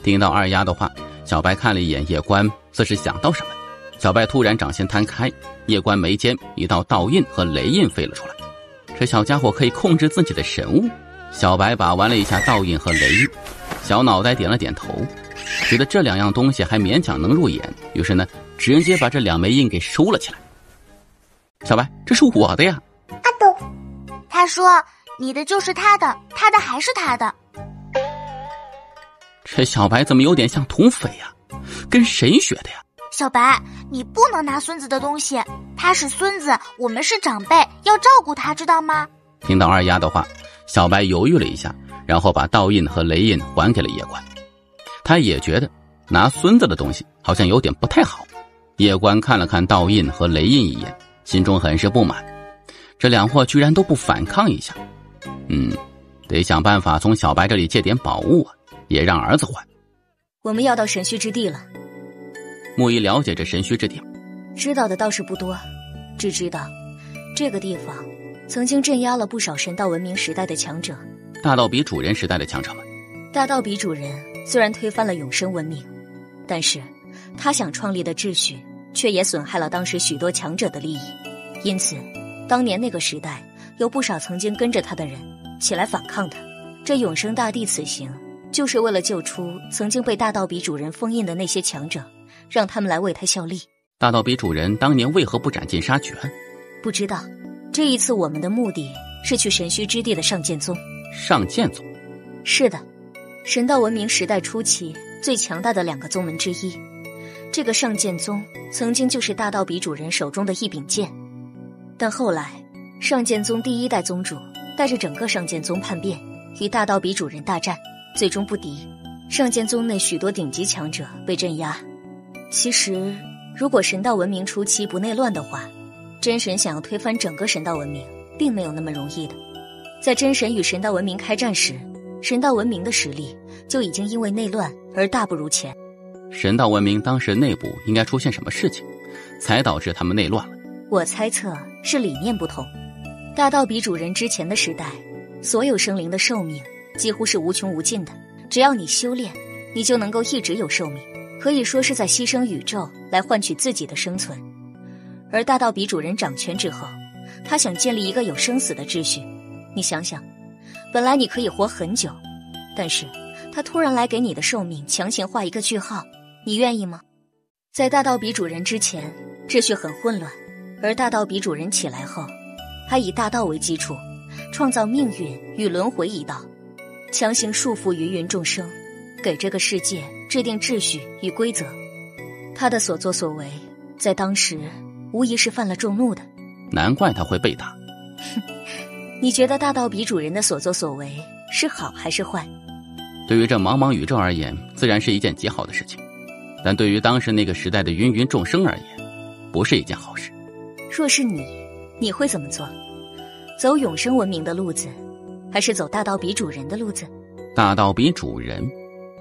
听到二丫的话，小白看了一眼叶关，似是想到什么。小白突然掌心摊开，叶关眉间一道道印和雷印飞了出来。这小家伙可以控制自己的神物。小白把玩了一下道印和雷印，小脑袋点了点头，觉得这两样东西还勉强能入眼，于是呢，直接把这两枚印给收了起来。小白，这是我的呀。阿斗，他说你的就是他的，他的还是他的。这小白怎么有点像土匪呀？跟谁学的呀？小白，你不能拿孙子的东西，他是孙子，我们是长辈，要照顾他，知道吗？听到二丫的话，小白犹豫了一下，然后把烙印和雷印还给了叶关。他也觉得拿孙子的东西好像有点不太好。叶关看了看烙印和雷印一眼，心中很是不满，这两货居然都不反抗一下。得想办法从小白这里借点宝物啊，也让儿子还。我们要到神虚之地了。木仪了解这神虚之地，知道的倒是不多，只知道这个地方曾经镇压了不少神道文明时代的强者，大道比主人时代的强者们。大道比主人虽然推翻了永生文明，但是他想创立的秩序却也损害了当时许多强者的利益，因此当年那个时代有不少曾经跟着他的人起来反抗他。这永生大帝此行就是为了救出曾经被大道比主人封印的那些强者，让他们来为他效力。大道比主人当年为何不斩尽杀绝？不知道。这一次我们的目的是去神虚之地的上剑宗。上剑宗？是的，神道文明时代初期最强大的2个宗门之一。这个上剑宗曾经就是大道比主人手中的一柄剑，但后来上剑宗第1代宗主带着整个上剑宗叛变，与大道比主人大战，最终不敌。上剑宗内许多顶级强者被镇压。其实如果神道文明初期不内乱的话，真神想要推翻整个神道文明并没有那么容易的。在真神与神道文明开战时，神道文明的实力就已经因为内乱而大不如前。神道文明当时内部应该出现什么事情，才导致他们内乱了？我猜测是理念不同。大道比主人之前的时代，所有生灵的寿命几乎是无穷无尽的，只要你修炼，你就能够一直有寿命，可以说是在牺牲宇宙来换取自己的生存。而大道比主人掌权之后，他想建立一个有生死的秩序。你想想，本来你可以活很久，但是他突然来给你的寿命强行画一个句号，你愿意吗？在大道比主人之前，秩序很混乱，而大道比主人起来后，他以大道为基础，创造命运与轮回一道，强行束缚芸芸众生，给这个世界制定秩序与规则。他的所作所为在当时无疑是犯了众怒的。难怪他会被打。你觉得大道比主人的所作所为是好还是坏？对于这茫茫宇宙而言，自然是一件极好的事情，但对于当时那个时代的芸芸众生而言，不是一件好事。若是你会怎么做？走永生文明的路子，还是走大道比主人的路子？大道比主人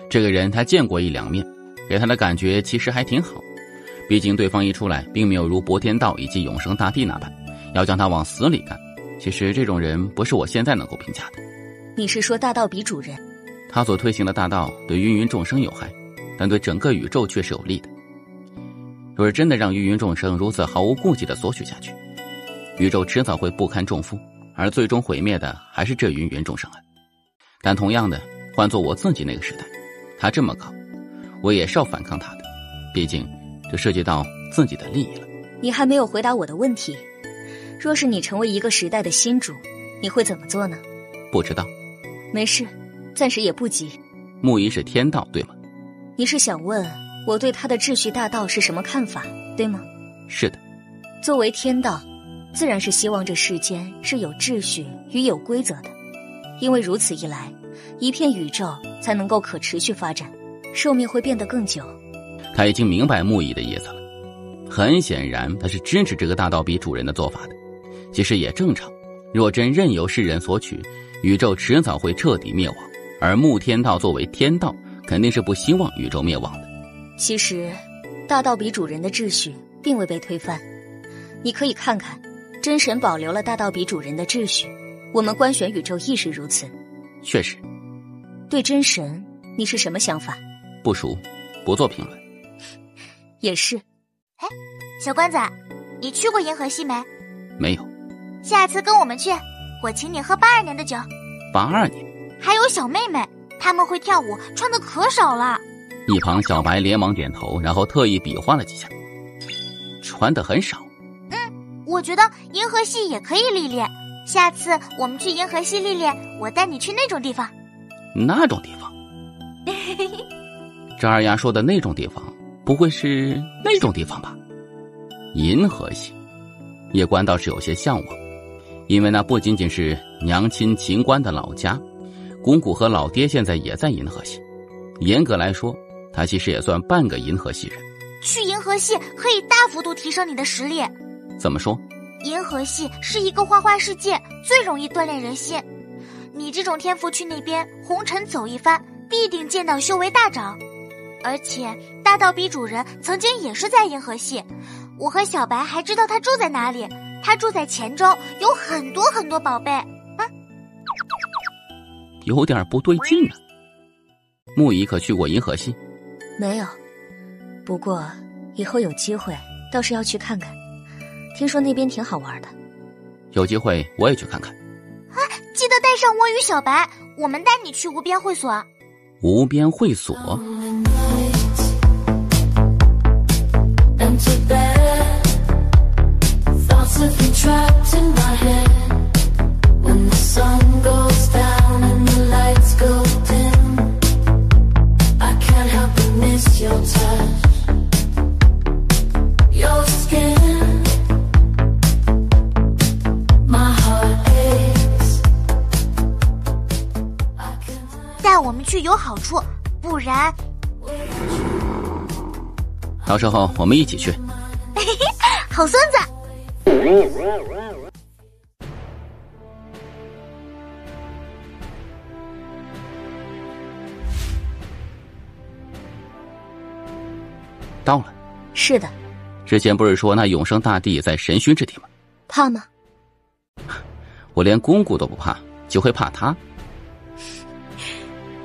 这个人他见过1、2面，给他的感觉其实还挺好。毕竟对方一出来并没有如博天道以及永生大帝那般要将他往死里干，其实这种人不是我现在能够评价的。你是说大道比主人？他所推行的大道对芸芸众生有害，但对整个宇宙却是有利的。若是真的让芸芸众生如此毫无顾忌地索取下去，宇宙迟早会不堪重负，而最终毁灭的还是这芸芸众生啊。但同样的，换做我自己那个时代，他这么搞，我也是要反抗他的，毕竟这涉及到自己的利益了。你还没有回答我的问题，若是你成为一个时代的新主，你会怎么做呢？不知道。没事，暂时也不急。木仪是天道，对吗？你是想问我对他的秩序大道是什么看法，对吗？是的。作为天道，自然是希望这世间是有秩序与有规则的，因为如此一来，一片宇宙才能够可持续发展，寿命会变得更久。他已经明白木仪的意思了，很显然他是支持这个大道比主人的做法的。其实也正常，若真任由世人索取，宇宙迟早会彻底灭亡，而木天道作为天道，肯定是不希望宇宙灭亡的。其实大道比主人的秩序并未被推翻，你可以看看，真神保留了大道比主人的秩序，我们观选宇宙亦是如此。确实。对真神你是什么想法？不熟，不做评论。也是。哎，小关子，你去过银河系没？没有。下次跟我们去，我请你喝82年的酒。82年？还有小妹妹，她们会跳舞，穿的可少了。一旁小白连忙点头，然后特意比划了几下。穿的很少。我觉得银河系也可以历练。下次我们去银河系历练，我带你去那种地方。那种地方？这二丫说的那种地方，不会是那种地方吧？银河系，叶关倒是有些向往，因为那不仅仅是娘亲秦关的老家，公谷和老爹现在也在银河系，严格来说，他其实也算半个银河系人。去银河系可以大幅度提升你的实力。怎么说？银河系是一个花花世界，最容易锻炼人心。你这种天赋去那边红尘走一番，必定见到修为大涨。而且大道比主人曾经也是在银河系，我和小白还知道他住在哪里。他住在黔州，有很多很多宝贝。有点不对劲啊。木仪可去过银河系？没有，不过以后有机会倒是要去看看，听说那边挺好玩的。有机会我也去看看。记得带上我与小白，我们带你去无边会所。无边会所？带我们去有好处，不然到时候我们一起去。好孙子。到了。是的。之前不是说那永生大帝在神勋之地吗？怕吗？我连公谷都不怕，就会怕他？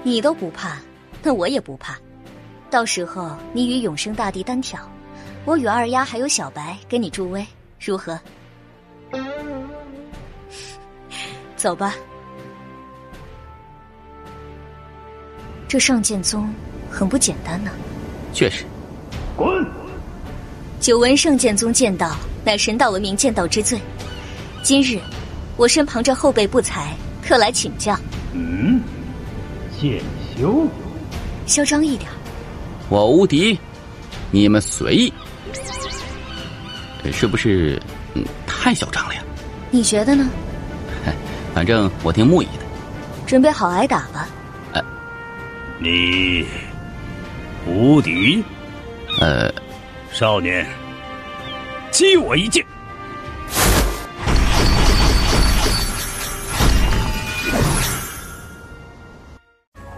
你都不怕，那我也不怕。到时候你与永生大帝单挑，我与二丫还有小白给你助威，如何？走吧。这上剑宗很不简单呢。确实。滚！久闻圣剑宗剑道乃神道文明剑道之最，今日我身旁这后辈不才，特来请教。剑修，嚣张一点。我无敌，你们随意。是不是太嚣张了呀？你觉得呢？反正我听木仪的。准备好挨打吧。你无敌？少年，击我一剑。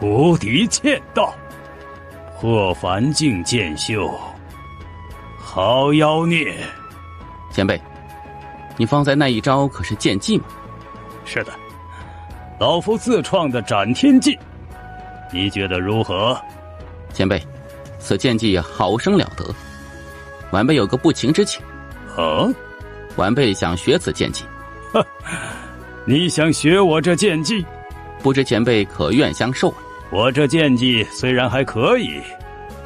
无敌剑道，破凡境剑修，好妖孽！前辈，你方才那一招可是剑技吗？是的，老夫自创的斩天技，你觉得如何？前辈，此剑技好生了得，晚辈有个不情之请。晚辈想学此剑技。你想学我这剑技？不知前辈可愿相授？我这剑技虽然还可以，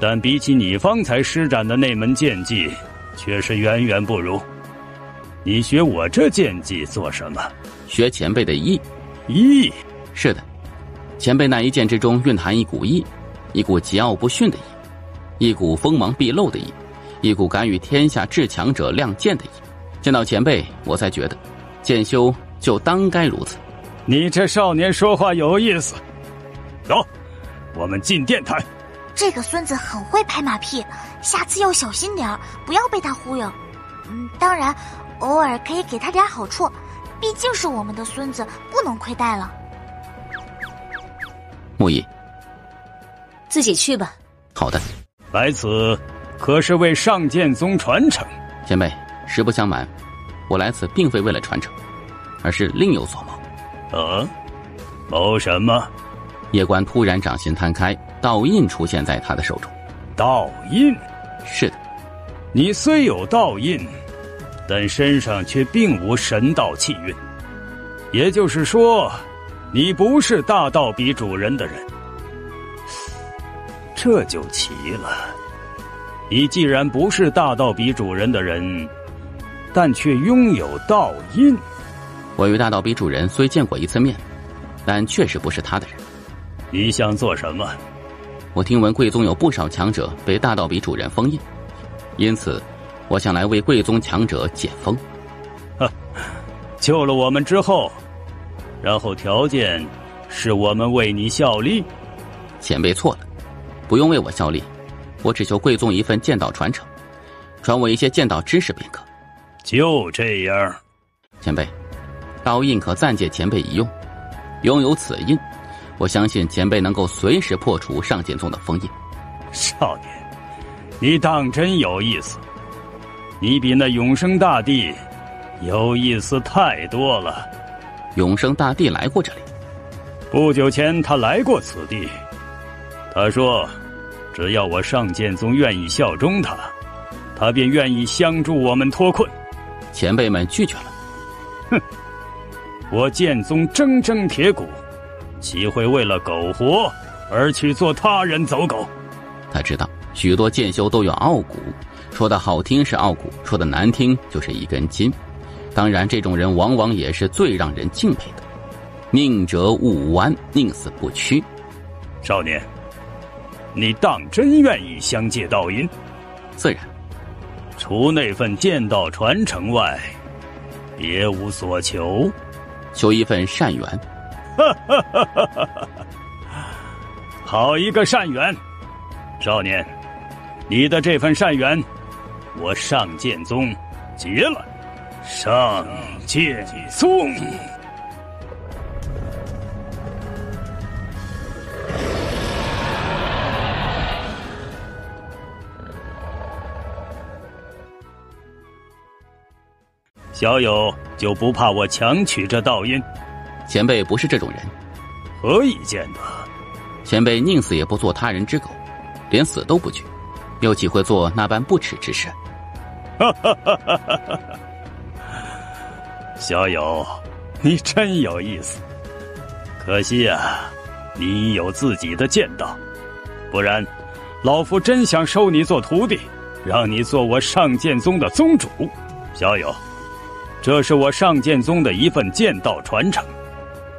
但比起你方才施展的那门剑技，却是远远不如。你学我这剑技做什么？学前辈的意。意？是的，前辈那一剑之中蕴含一股意，一股桀骜不驯的意，一股锋芒毕露的意，一股敢与天下至强者亮剑的意。见到前辈，我才觉得剑修就当该如此。你这少年说话有意思。走，我们进殿谈。这个孙子很会拍马屁，下次要小心点儿，不要被他忽悠。当然，偶尔可以给他点好处，毕竟是我们的孙子，不能亏待了。木仪，自己去吧。好的。来此可是为上剑宗传承？前辈，实不相瞒，我来此并非为了传承，而是另有所谋。谋什么？叶关突然掌心摊开，道印出现在他的手中。道印？是的。你虽有道印，但身上却并无神道气运，也就是说，你不是大道比主人的人。这就奇了，你既然不是大道比主人的人，但却拥有道印。我与大道比主人虽见过一次面，但确实不是他的人。你想做什么？我听闻贵宗有不少强者被大道比主人封印，因此我想来为贵宗强者解封。救了我们之后，然后条件是我们为你效力。前辈错了，不用为我效力，我只求贵宗一份剑道传承，传我一些剑道知识便可。就这样。前辈，刀印可暂借前辈一用，拥有此印，我相信前辈能够随时破除上剑宗的封印。少年，你当真有意思，你比那永生大帝有意思太多了。永生大帝来过这里，不久前他来过此地，他说只要我上剑宗愿意效忠他，他便愿意相助我们脱困。前辈们拒绝了。哼，我剑宗铮铮铁骨，岂会为了苟活而去做他人走狗？他知道许多剑修都有傲骨，说的好听是傲骨，说的难听就是一根筋。当然这种人往往也是最让人敬佩的，宁折勿弯，宁死不屈。少年，你当真愿意相借道印？自然。除那份剑道传承外，别无所求。求一份善缘。好一个善缘！少年，你的这份善缘，我上剑宗结了。上剑宗。小友就不怕我强取这道印？前辈不是这种人。何以见得？前辈宁死也不做他人之狗，连死都不惧，又岂会做那般不耻之事？小友，你真有意思。可惜啊，你有自己的剑道，不然老夫真想收你做徒弟，让你做我上剑宗的宗主。小友，这是我上剑宗的一份剑道传承，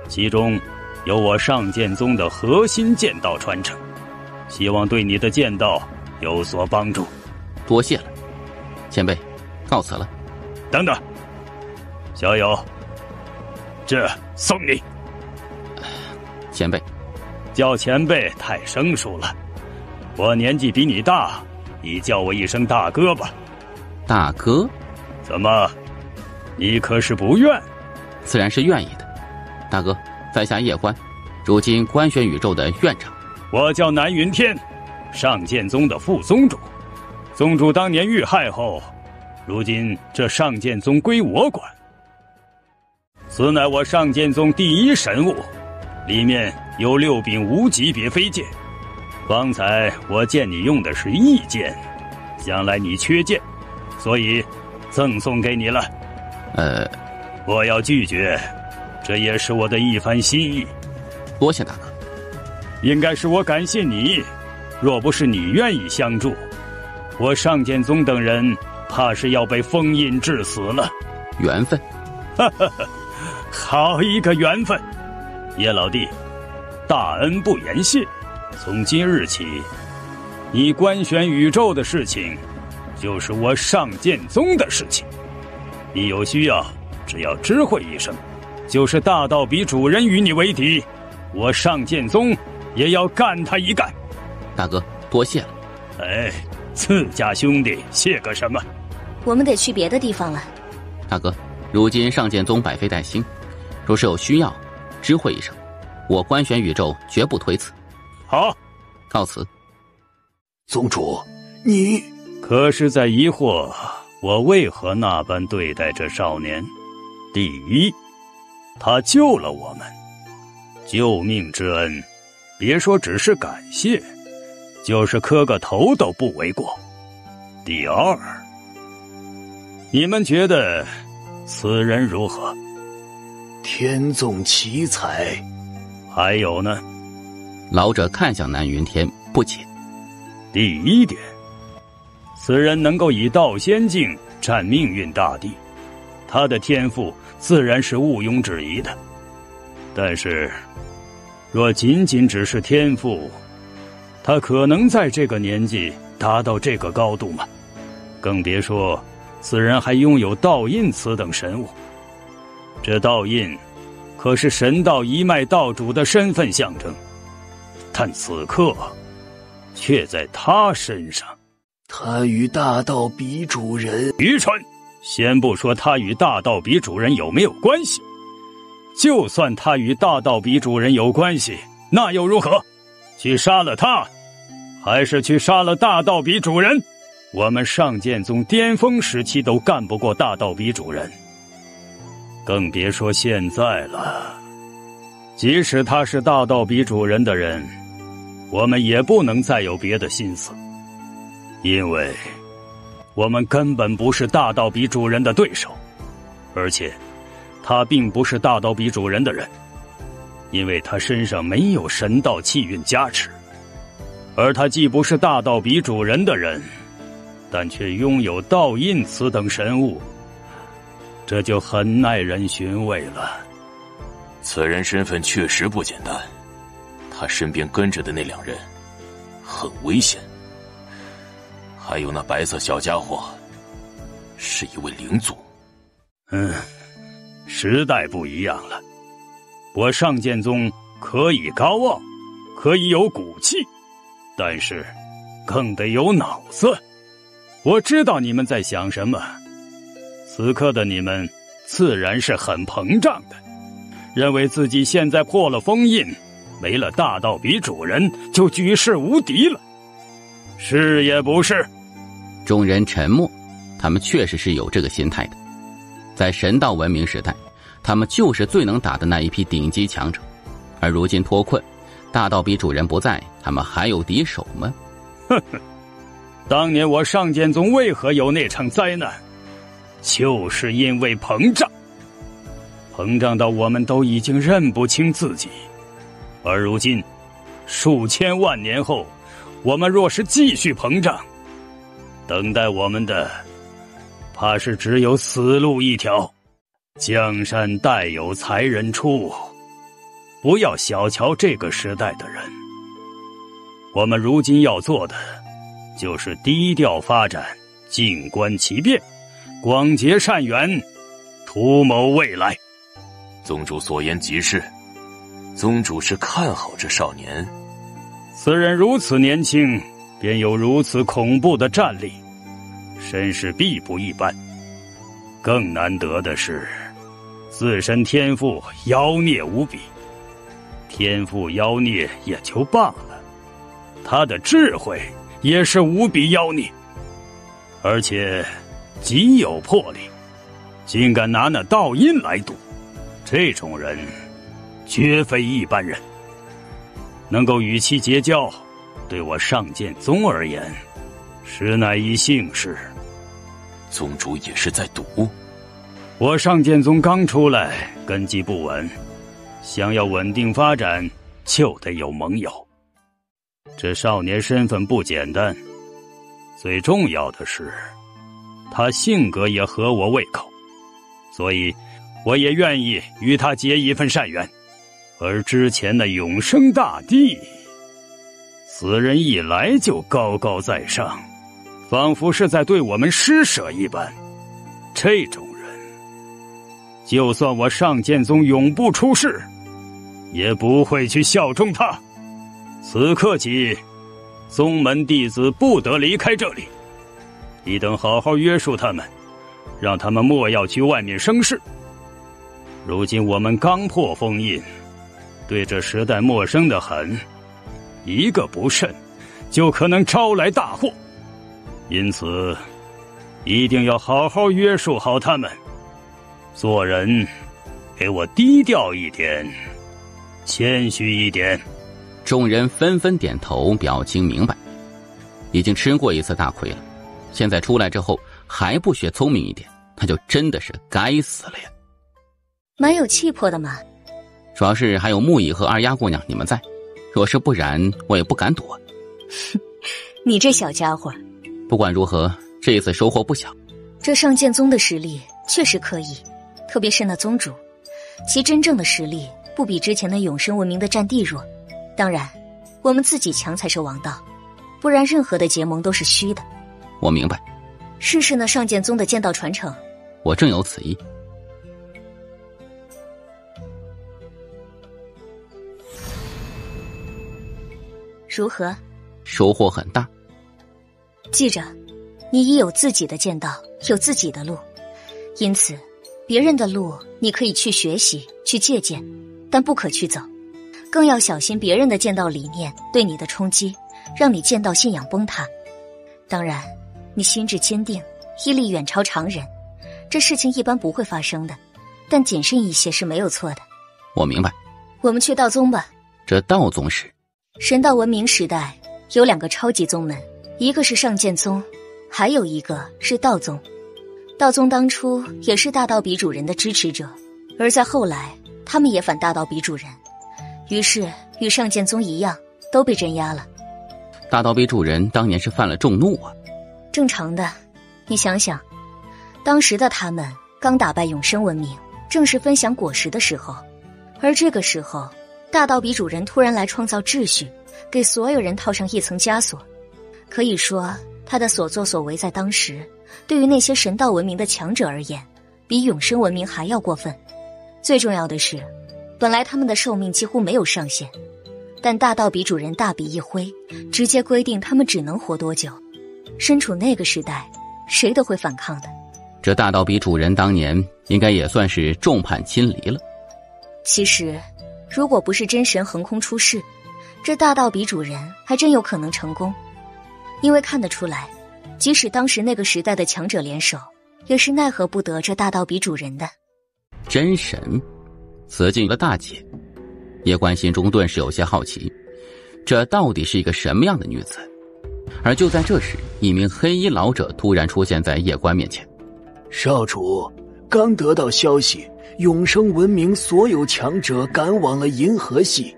其中有我上剑宗的核心剑道传承，希望对你的剑道有所帮助。多谢了，前辈，告辞了。等等，小友，这送你。前辈，叫前辈太生疏了，我年纪比你大，你叫我一声大哥吧。大哥？怎么？你可是不愿？自然是愿意的。大哥，在下叶欢，如今观玄宇宙的院长。我叫南云天，上剑宗的副宗主。宗主当年遇害后，如今这上剑宗归我管。此乃我上剑宗第一神物，里面有6柄无级别飞剑。方才我见你用的是异剑，想来你缺剑，所以赠送给你了。我要拒绝，这也是我的一番心意。多谢大哥。应该是我感谢你，若不是你愿意相助，我上剑宗等人怕是要被封印致死了。缘分。好一个缘分！叶老弟，大恩不言谢。从今日起，你观玄宇宙的事情，就是我上剑宗的事情。你有需要，只要知会一声，就是大道比主人与你为敌，我上剑宗也要干他一干。大哥，多谢了。哎，自家兄弟谢个什么？我们得去别的地方了。大哥，如今上剑宗百废待兴，若是有需要，知会一声，我观玄宇宙绝不推辞。好，告辞。宗主，你可是在疑惑我为何那般对待这少年？第一，他救了我们，救命之恩，别说只是感谢，就是磕个头都不为过。第二，你们觉得此人如何？天纵奇才。还有呢？老者看向南云天，不解。第一点，此人能够以道仙境占命运大地，他的天赋自然是毋庸置疑的。但是，若仅仅只是天赋，他可能在这个年纪达到这个高度吗？更别说此人还拥有道印此等神物。这道印可是神道一脉道主的身份象征，但此刻却在他身上。他与大道比主人……愚蠢！先不说他与大道比主人有没有关系，就算他与大道比主人有关系，那又如何？去杀了他，还是去杀了大道比主人？我们上剑宗巅峰时期都干不过大道比主人，更别说现在了。即使他是大道比主人的人，我们也不能再有别的心思，因为我们根本不是大道比主人的对手，而且他并不是大道比主人的人，因为他身上没有神道气运加持，而他既不是大道比主人的人，但却拥有道印此等神物，这就很耐人寻味了。此人身份确实不简单，他身边跟着的那2人很危险，还有那白色小家伙是一位灵族。时代不一样了，我上剑宗可以高傲，可以有骨气，但是更得有脑子。我知道你们在想什么，此刻的你们自然是很膨胀的，认为自己现在破了封印，没了大道比主人就举世无敌了。是也不是？众人沉默，他们确实是有这个心态的。在神道文明时代，他们就是最能打的那一批顶级强者，而如今脱困，大道比主人不在，他们还有敌手吗？呵呵，当年我上剑宗为何有那场灾难，就是因为膨胀，膨胀到我们都已经认不清自己。而如今数千万年后，我们若是继续膨胀，等待我们的怕是只有死路一条。江山代有才人出，不要小瞧这个时代的人。我们如今要做的就是低调发展，静观其变，广结善缘，图谋未来。宗主所言极是，宗主是看好这少年。此人如此年轻，便有如此恐怖的战力，身世必不一般。更难得的是，自身天赋妖孽无比。天赋妖孽也就罢了，他的智慧也是无比妖孽，而且极有魄力，竟敢拿那道印来赌。这种人绝非一般人，能够与其结交，对我上剑宗而言实乃一幸事。宗主也是在赌？我上剑宗刚出来，根基不稳，想要稳定发展，就得有盟友。这少年身份不简单，最重要的是他性格也合我胃口，所以我也愿意与他结一份善缘。而之前的永生大帝，此人一来就高高在上，仿佛是在对我们施舍一般。这种人，就算我上剑宗永不出世，也不会去效忠他。此刻起，宗门弟子不得离开这里，你等好好约束他们，让他们莫要去外面生事。如今我们刚破封印，对这时代陌生得很，一个不慎就可能招来大祸，因此一定要好好约束好他们。做人给我低调一点，谦虚一点。众人纷纷点头，表情明白。已经吃过一次大亏了，现在出来之后还不学聪明一点，他就真的是该死了呀。蛮有气魄的嘛。主要是还有木乙和二丫姑娘你们在，若是不然我也不敢躲。你这小家伙。不管如何，这一次收获不小。这上剑宗的实力确实可以，特别是那宗主，其真正的实力不比之前的永生文明的战地弱。当然我们自己强才是王道，不然任何的结盟都是虚的。我明白。试试那上剑宗的剑道传承。我正有此意。如何？收获很大。记着，你已有自己的剑道，有自己的路，因此别人的路你可以去学习去借鉴，但不可去走，更要小心别人的剑道理念对你的冲击，让你剑道信仰崩塌。当然你心智坚定，毅力远超常人，这事情一般不会发生的，但谨慎一些是没有错的。我明白。我们去道宗吧。这道宗是神道文明时代有2个超级宗门，一个是上剑宗，还有一个是道宗。道宗当初也是大道比主人的支持者，而在后来他们也反大道比主人，于是与上剑宗一样都被镇压了。大道比主人当年是犯了众怒啊。正常的，你想想，当时的他们刚打败永生文明，正是分享果实的时候，而这个时候大道比主人突然来创造秩序，给所有人套上一层枷锁。可以说他的所作所为在当时对于那些神道文明的强者而言，比永生文明还要过分。最重要的是，本来他们的寿命几乎没有上限，但大道比主人大笔一挥，直接规定他们只能活多久。身处那个时代，谁都会反抗的。这大道比主人当年应该也算是众叛亲离了。其实如果不是真神横空出世，这大道比主人还真有可能成功。因为看得出来，即使当时那个时代的强者联手，也是奈何不得这大道比主人的。真神，此境的大姐，叶关心中顿时有些好奇，这到底是一个什么样的女子？而就在这时，一名黑衣老者突然出现在叶关面前。少主，刚得到消息，永生文明所有强者赶往了银河系，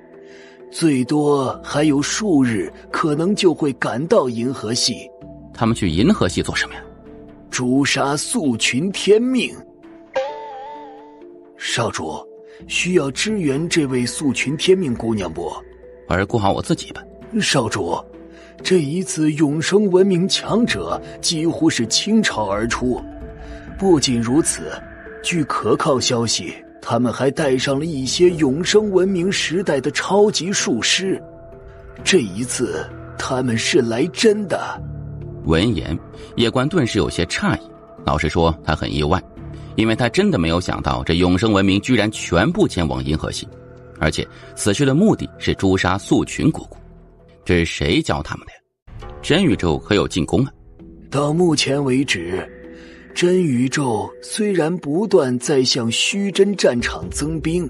最多还有数日，可能就会赶到银河系。他们去银河系做什么呀？诛杀宿群天命。少主，需要支援这位宿群天命姑娘不？而顾好我自己吧。少主，这一次永生文明强者几乎是倾巢而出。不仅如此，据可靠消息，他们还带上了一些永生文明时代的超级术师。这一次他们是来真的。闻言，叶关顿时有些诧异，老实说他很意外，因为他真的没有想到这永生文明居然全部前往银河系，而且此去的目的是诛杀宿群姑姑。这是谁教他们的呀？真宇宙可有进攻啊？到目前为止，真宇宙虽然不断在向虚真战场增兵，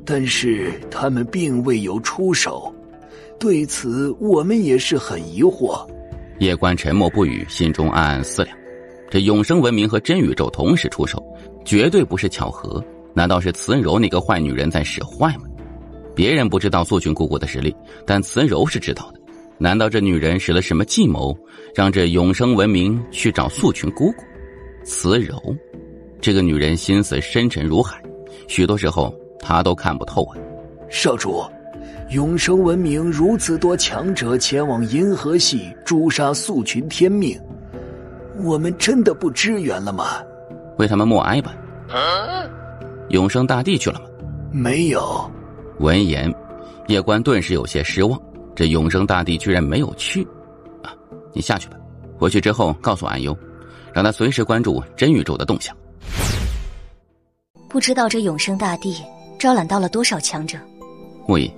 但是他们并未有出手，对此我们也是很疑惑。叶关沉默不语，心中暗暗思量，这永生文明和真宇宙同时出手，绝对不是巧合。难道是慈柔那个坏女人在使坏吗？别人不知道素群姑姑的实力，但慈柔是知道的。难道这女人使了什么计谋，让这永生文明去找素群姑姑？慈柔这个女人心思深沉如海，许多时候她都看不透啊。少主，永生文明如此多强者前往银河系诛杀宿群天命，我们真的不支援了吗？为他们默哀吧。永生大帝去了吗？没有。闻言，叶关顿时有些失望，这永生大帝居然没有去啊！你下去吧，回去之后告诉安优，让他随时关注真宇宙的动向。不知道这永生大帝招揽到了多少强者。木易，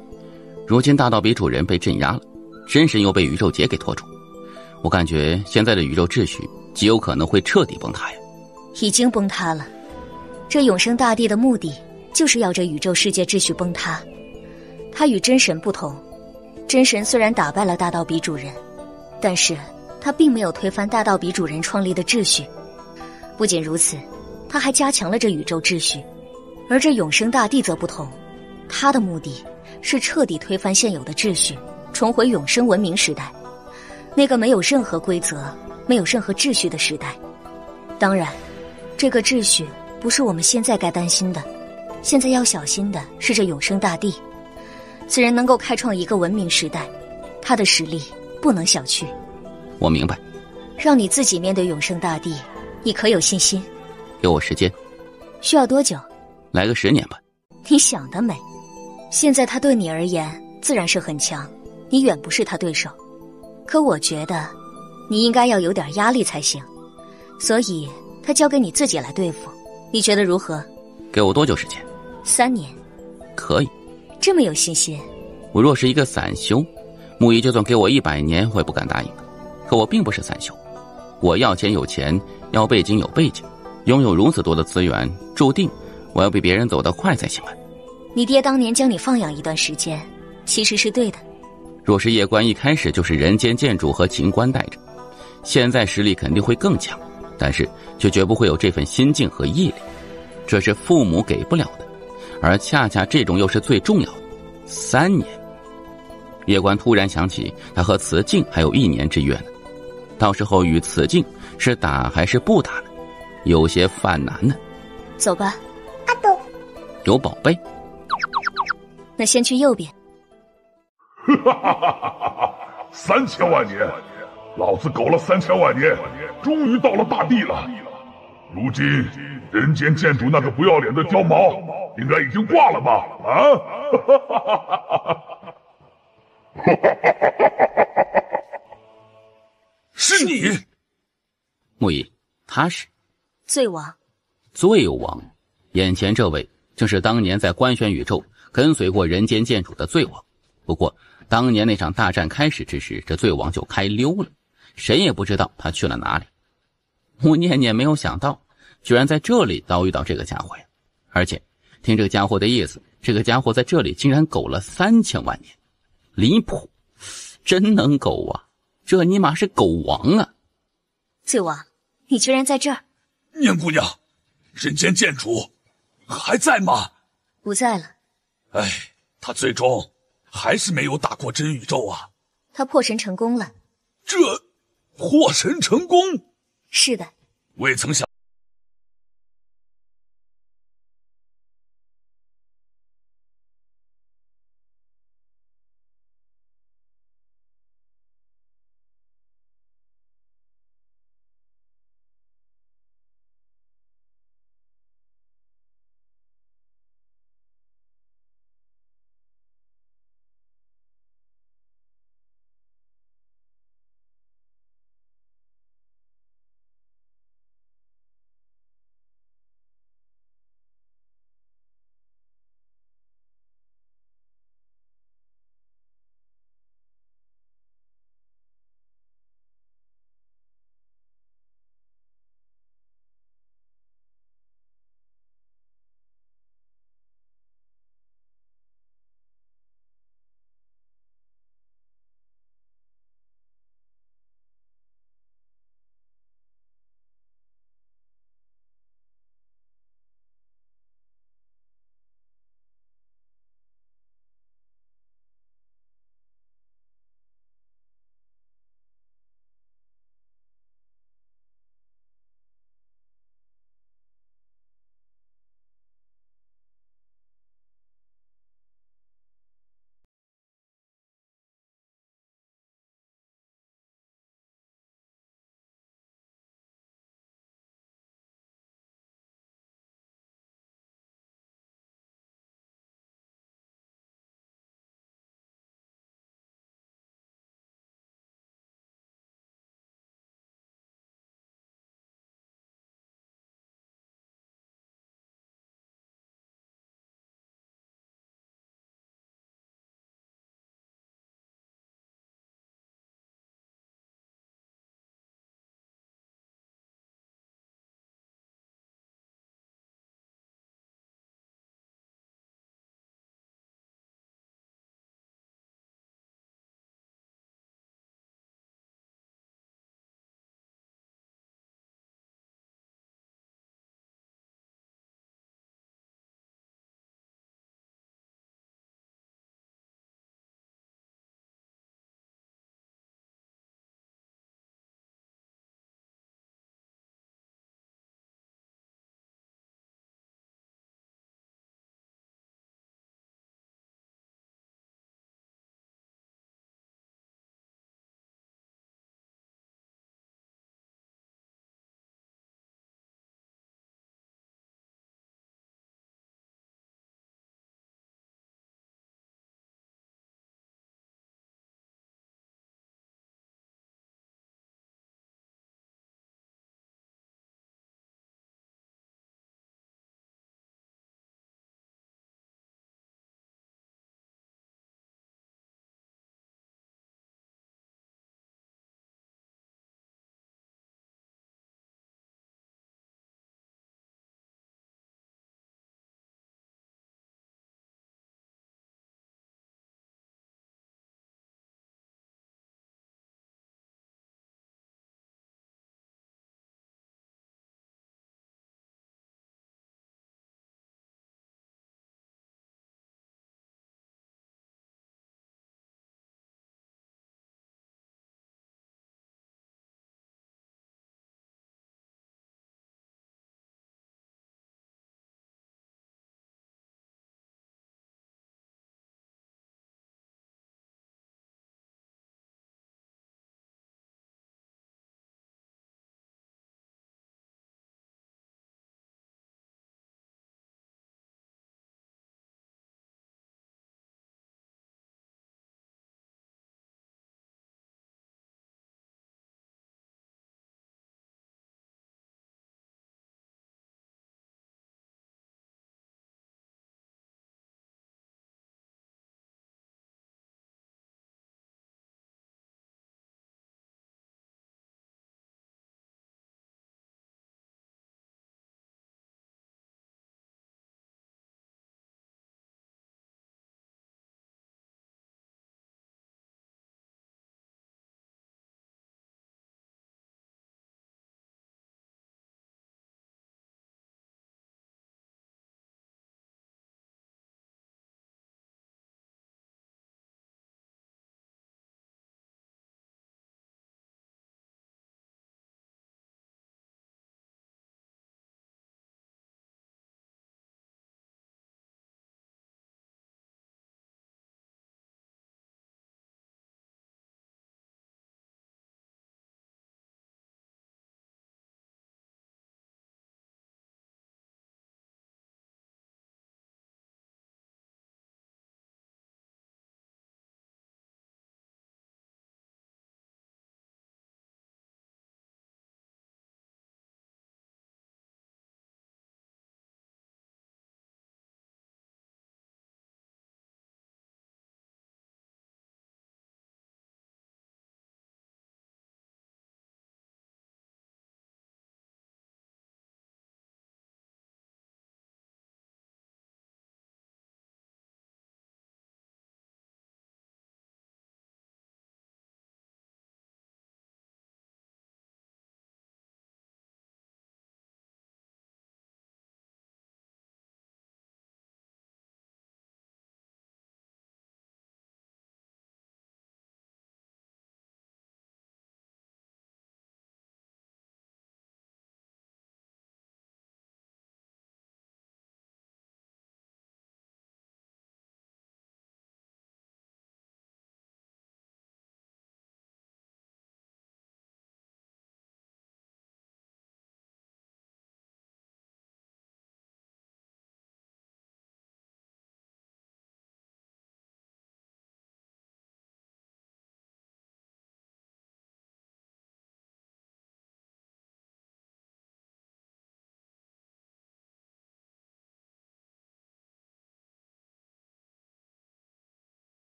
如今大道比主人被镇压了，真神又被宇宙劫给拖住，我感觉现在的宇宙秩序极有可能会彻底崩塌呀。已经崩塌了，这永生大帝的目的就是要这宇宙世界秩序崩塌。他与真神不同，真神虽然打败了大道比主人，但是他并没有推翻大道比主人创立的秩序。不仅如此，他还加强了这宇宙秩序。而这永生大帝则不同，他的目的是彻底推翻现有的秩序，重回永生文明时代，那个没有任何规则、没有任何秩序的时代。当然，这个秩序不是我们现在该担心的，现在要小心的是这永生大帝。此人能够开创一个文明时代，他的实力不能小觑。我明白。让你自己面对永生大帝，你可有信心？给我时间。需要多久？来个10年吧。你想得美。现在他对你而言自然是很强，你远不是他对手。可我觉得，你应该要有点压力才行。所以，他交给你自己来对付，你觉得如何？给我多久时间？3年。可以。这么有信心？我若是一个散修，木易就算给我100年，我也不敢答应的。可我并不是散修，我要钱有钱，要背景有背景，拥有如此多的资源，注定我要比别人走得快才行啊。你爹当年将你放养一段时间，其实是对的。若是叶关一开始就是人间剑主和秦关带着，现在实力肯定会更强，但是却绝不会有这份心境和毅力，这是父母给不了的，而恰恰这种又是最重要的。3年，叶关突然想起他和慈静还有1年之约呢，到时候与慈静是打还是不打呢？有些犯难呢。走吧。阿斗，有宝贝。那先去右边。3000万年，老子苟了3000万年，终于到了大地了。如今人间剑主那个不要脸的貂毛，应该已经挂了吧？是你，木易，他是醉王。醉王，眼前这位正是当年在官玄宇宙跟随过人间剑主的醉王。不过当年那场大战开始之时，这醉王就开溜了，谁也不知道他去了哪里。穆念念没有想到，居然在这里遭遇到这个家伙呀！而且听这个家伙的意思，这个家伙在这里竟然苟了3000万年，离谱，真能苟啊！这尼玛是狗王啊！醉王，你居然在这儿！念姑娘，人间剑主还在吗？不在了。哎，他最终还是没有打过真宇宙啊！他破神成功了。这破神成功？是的。未曾想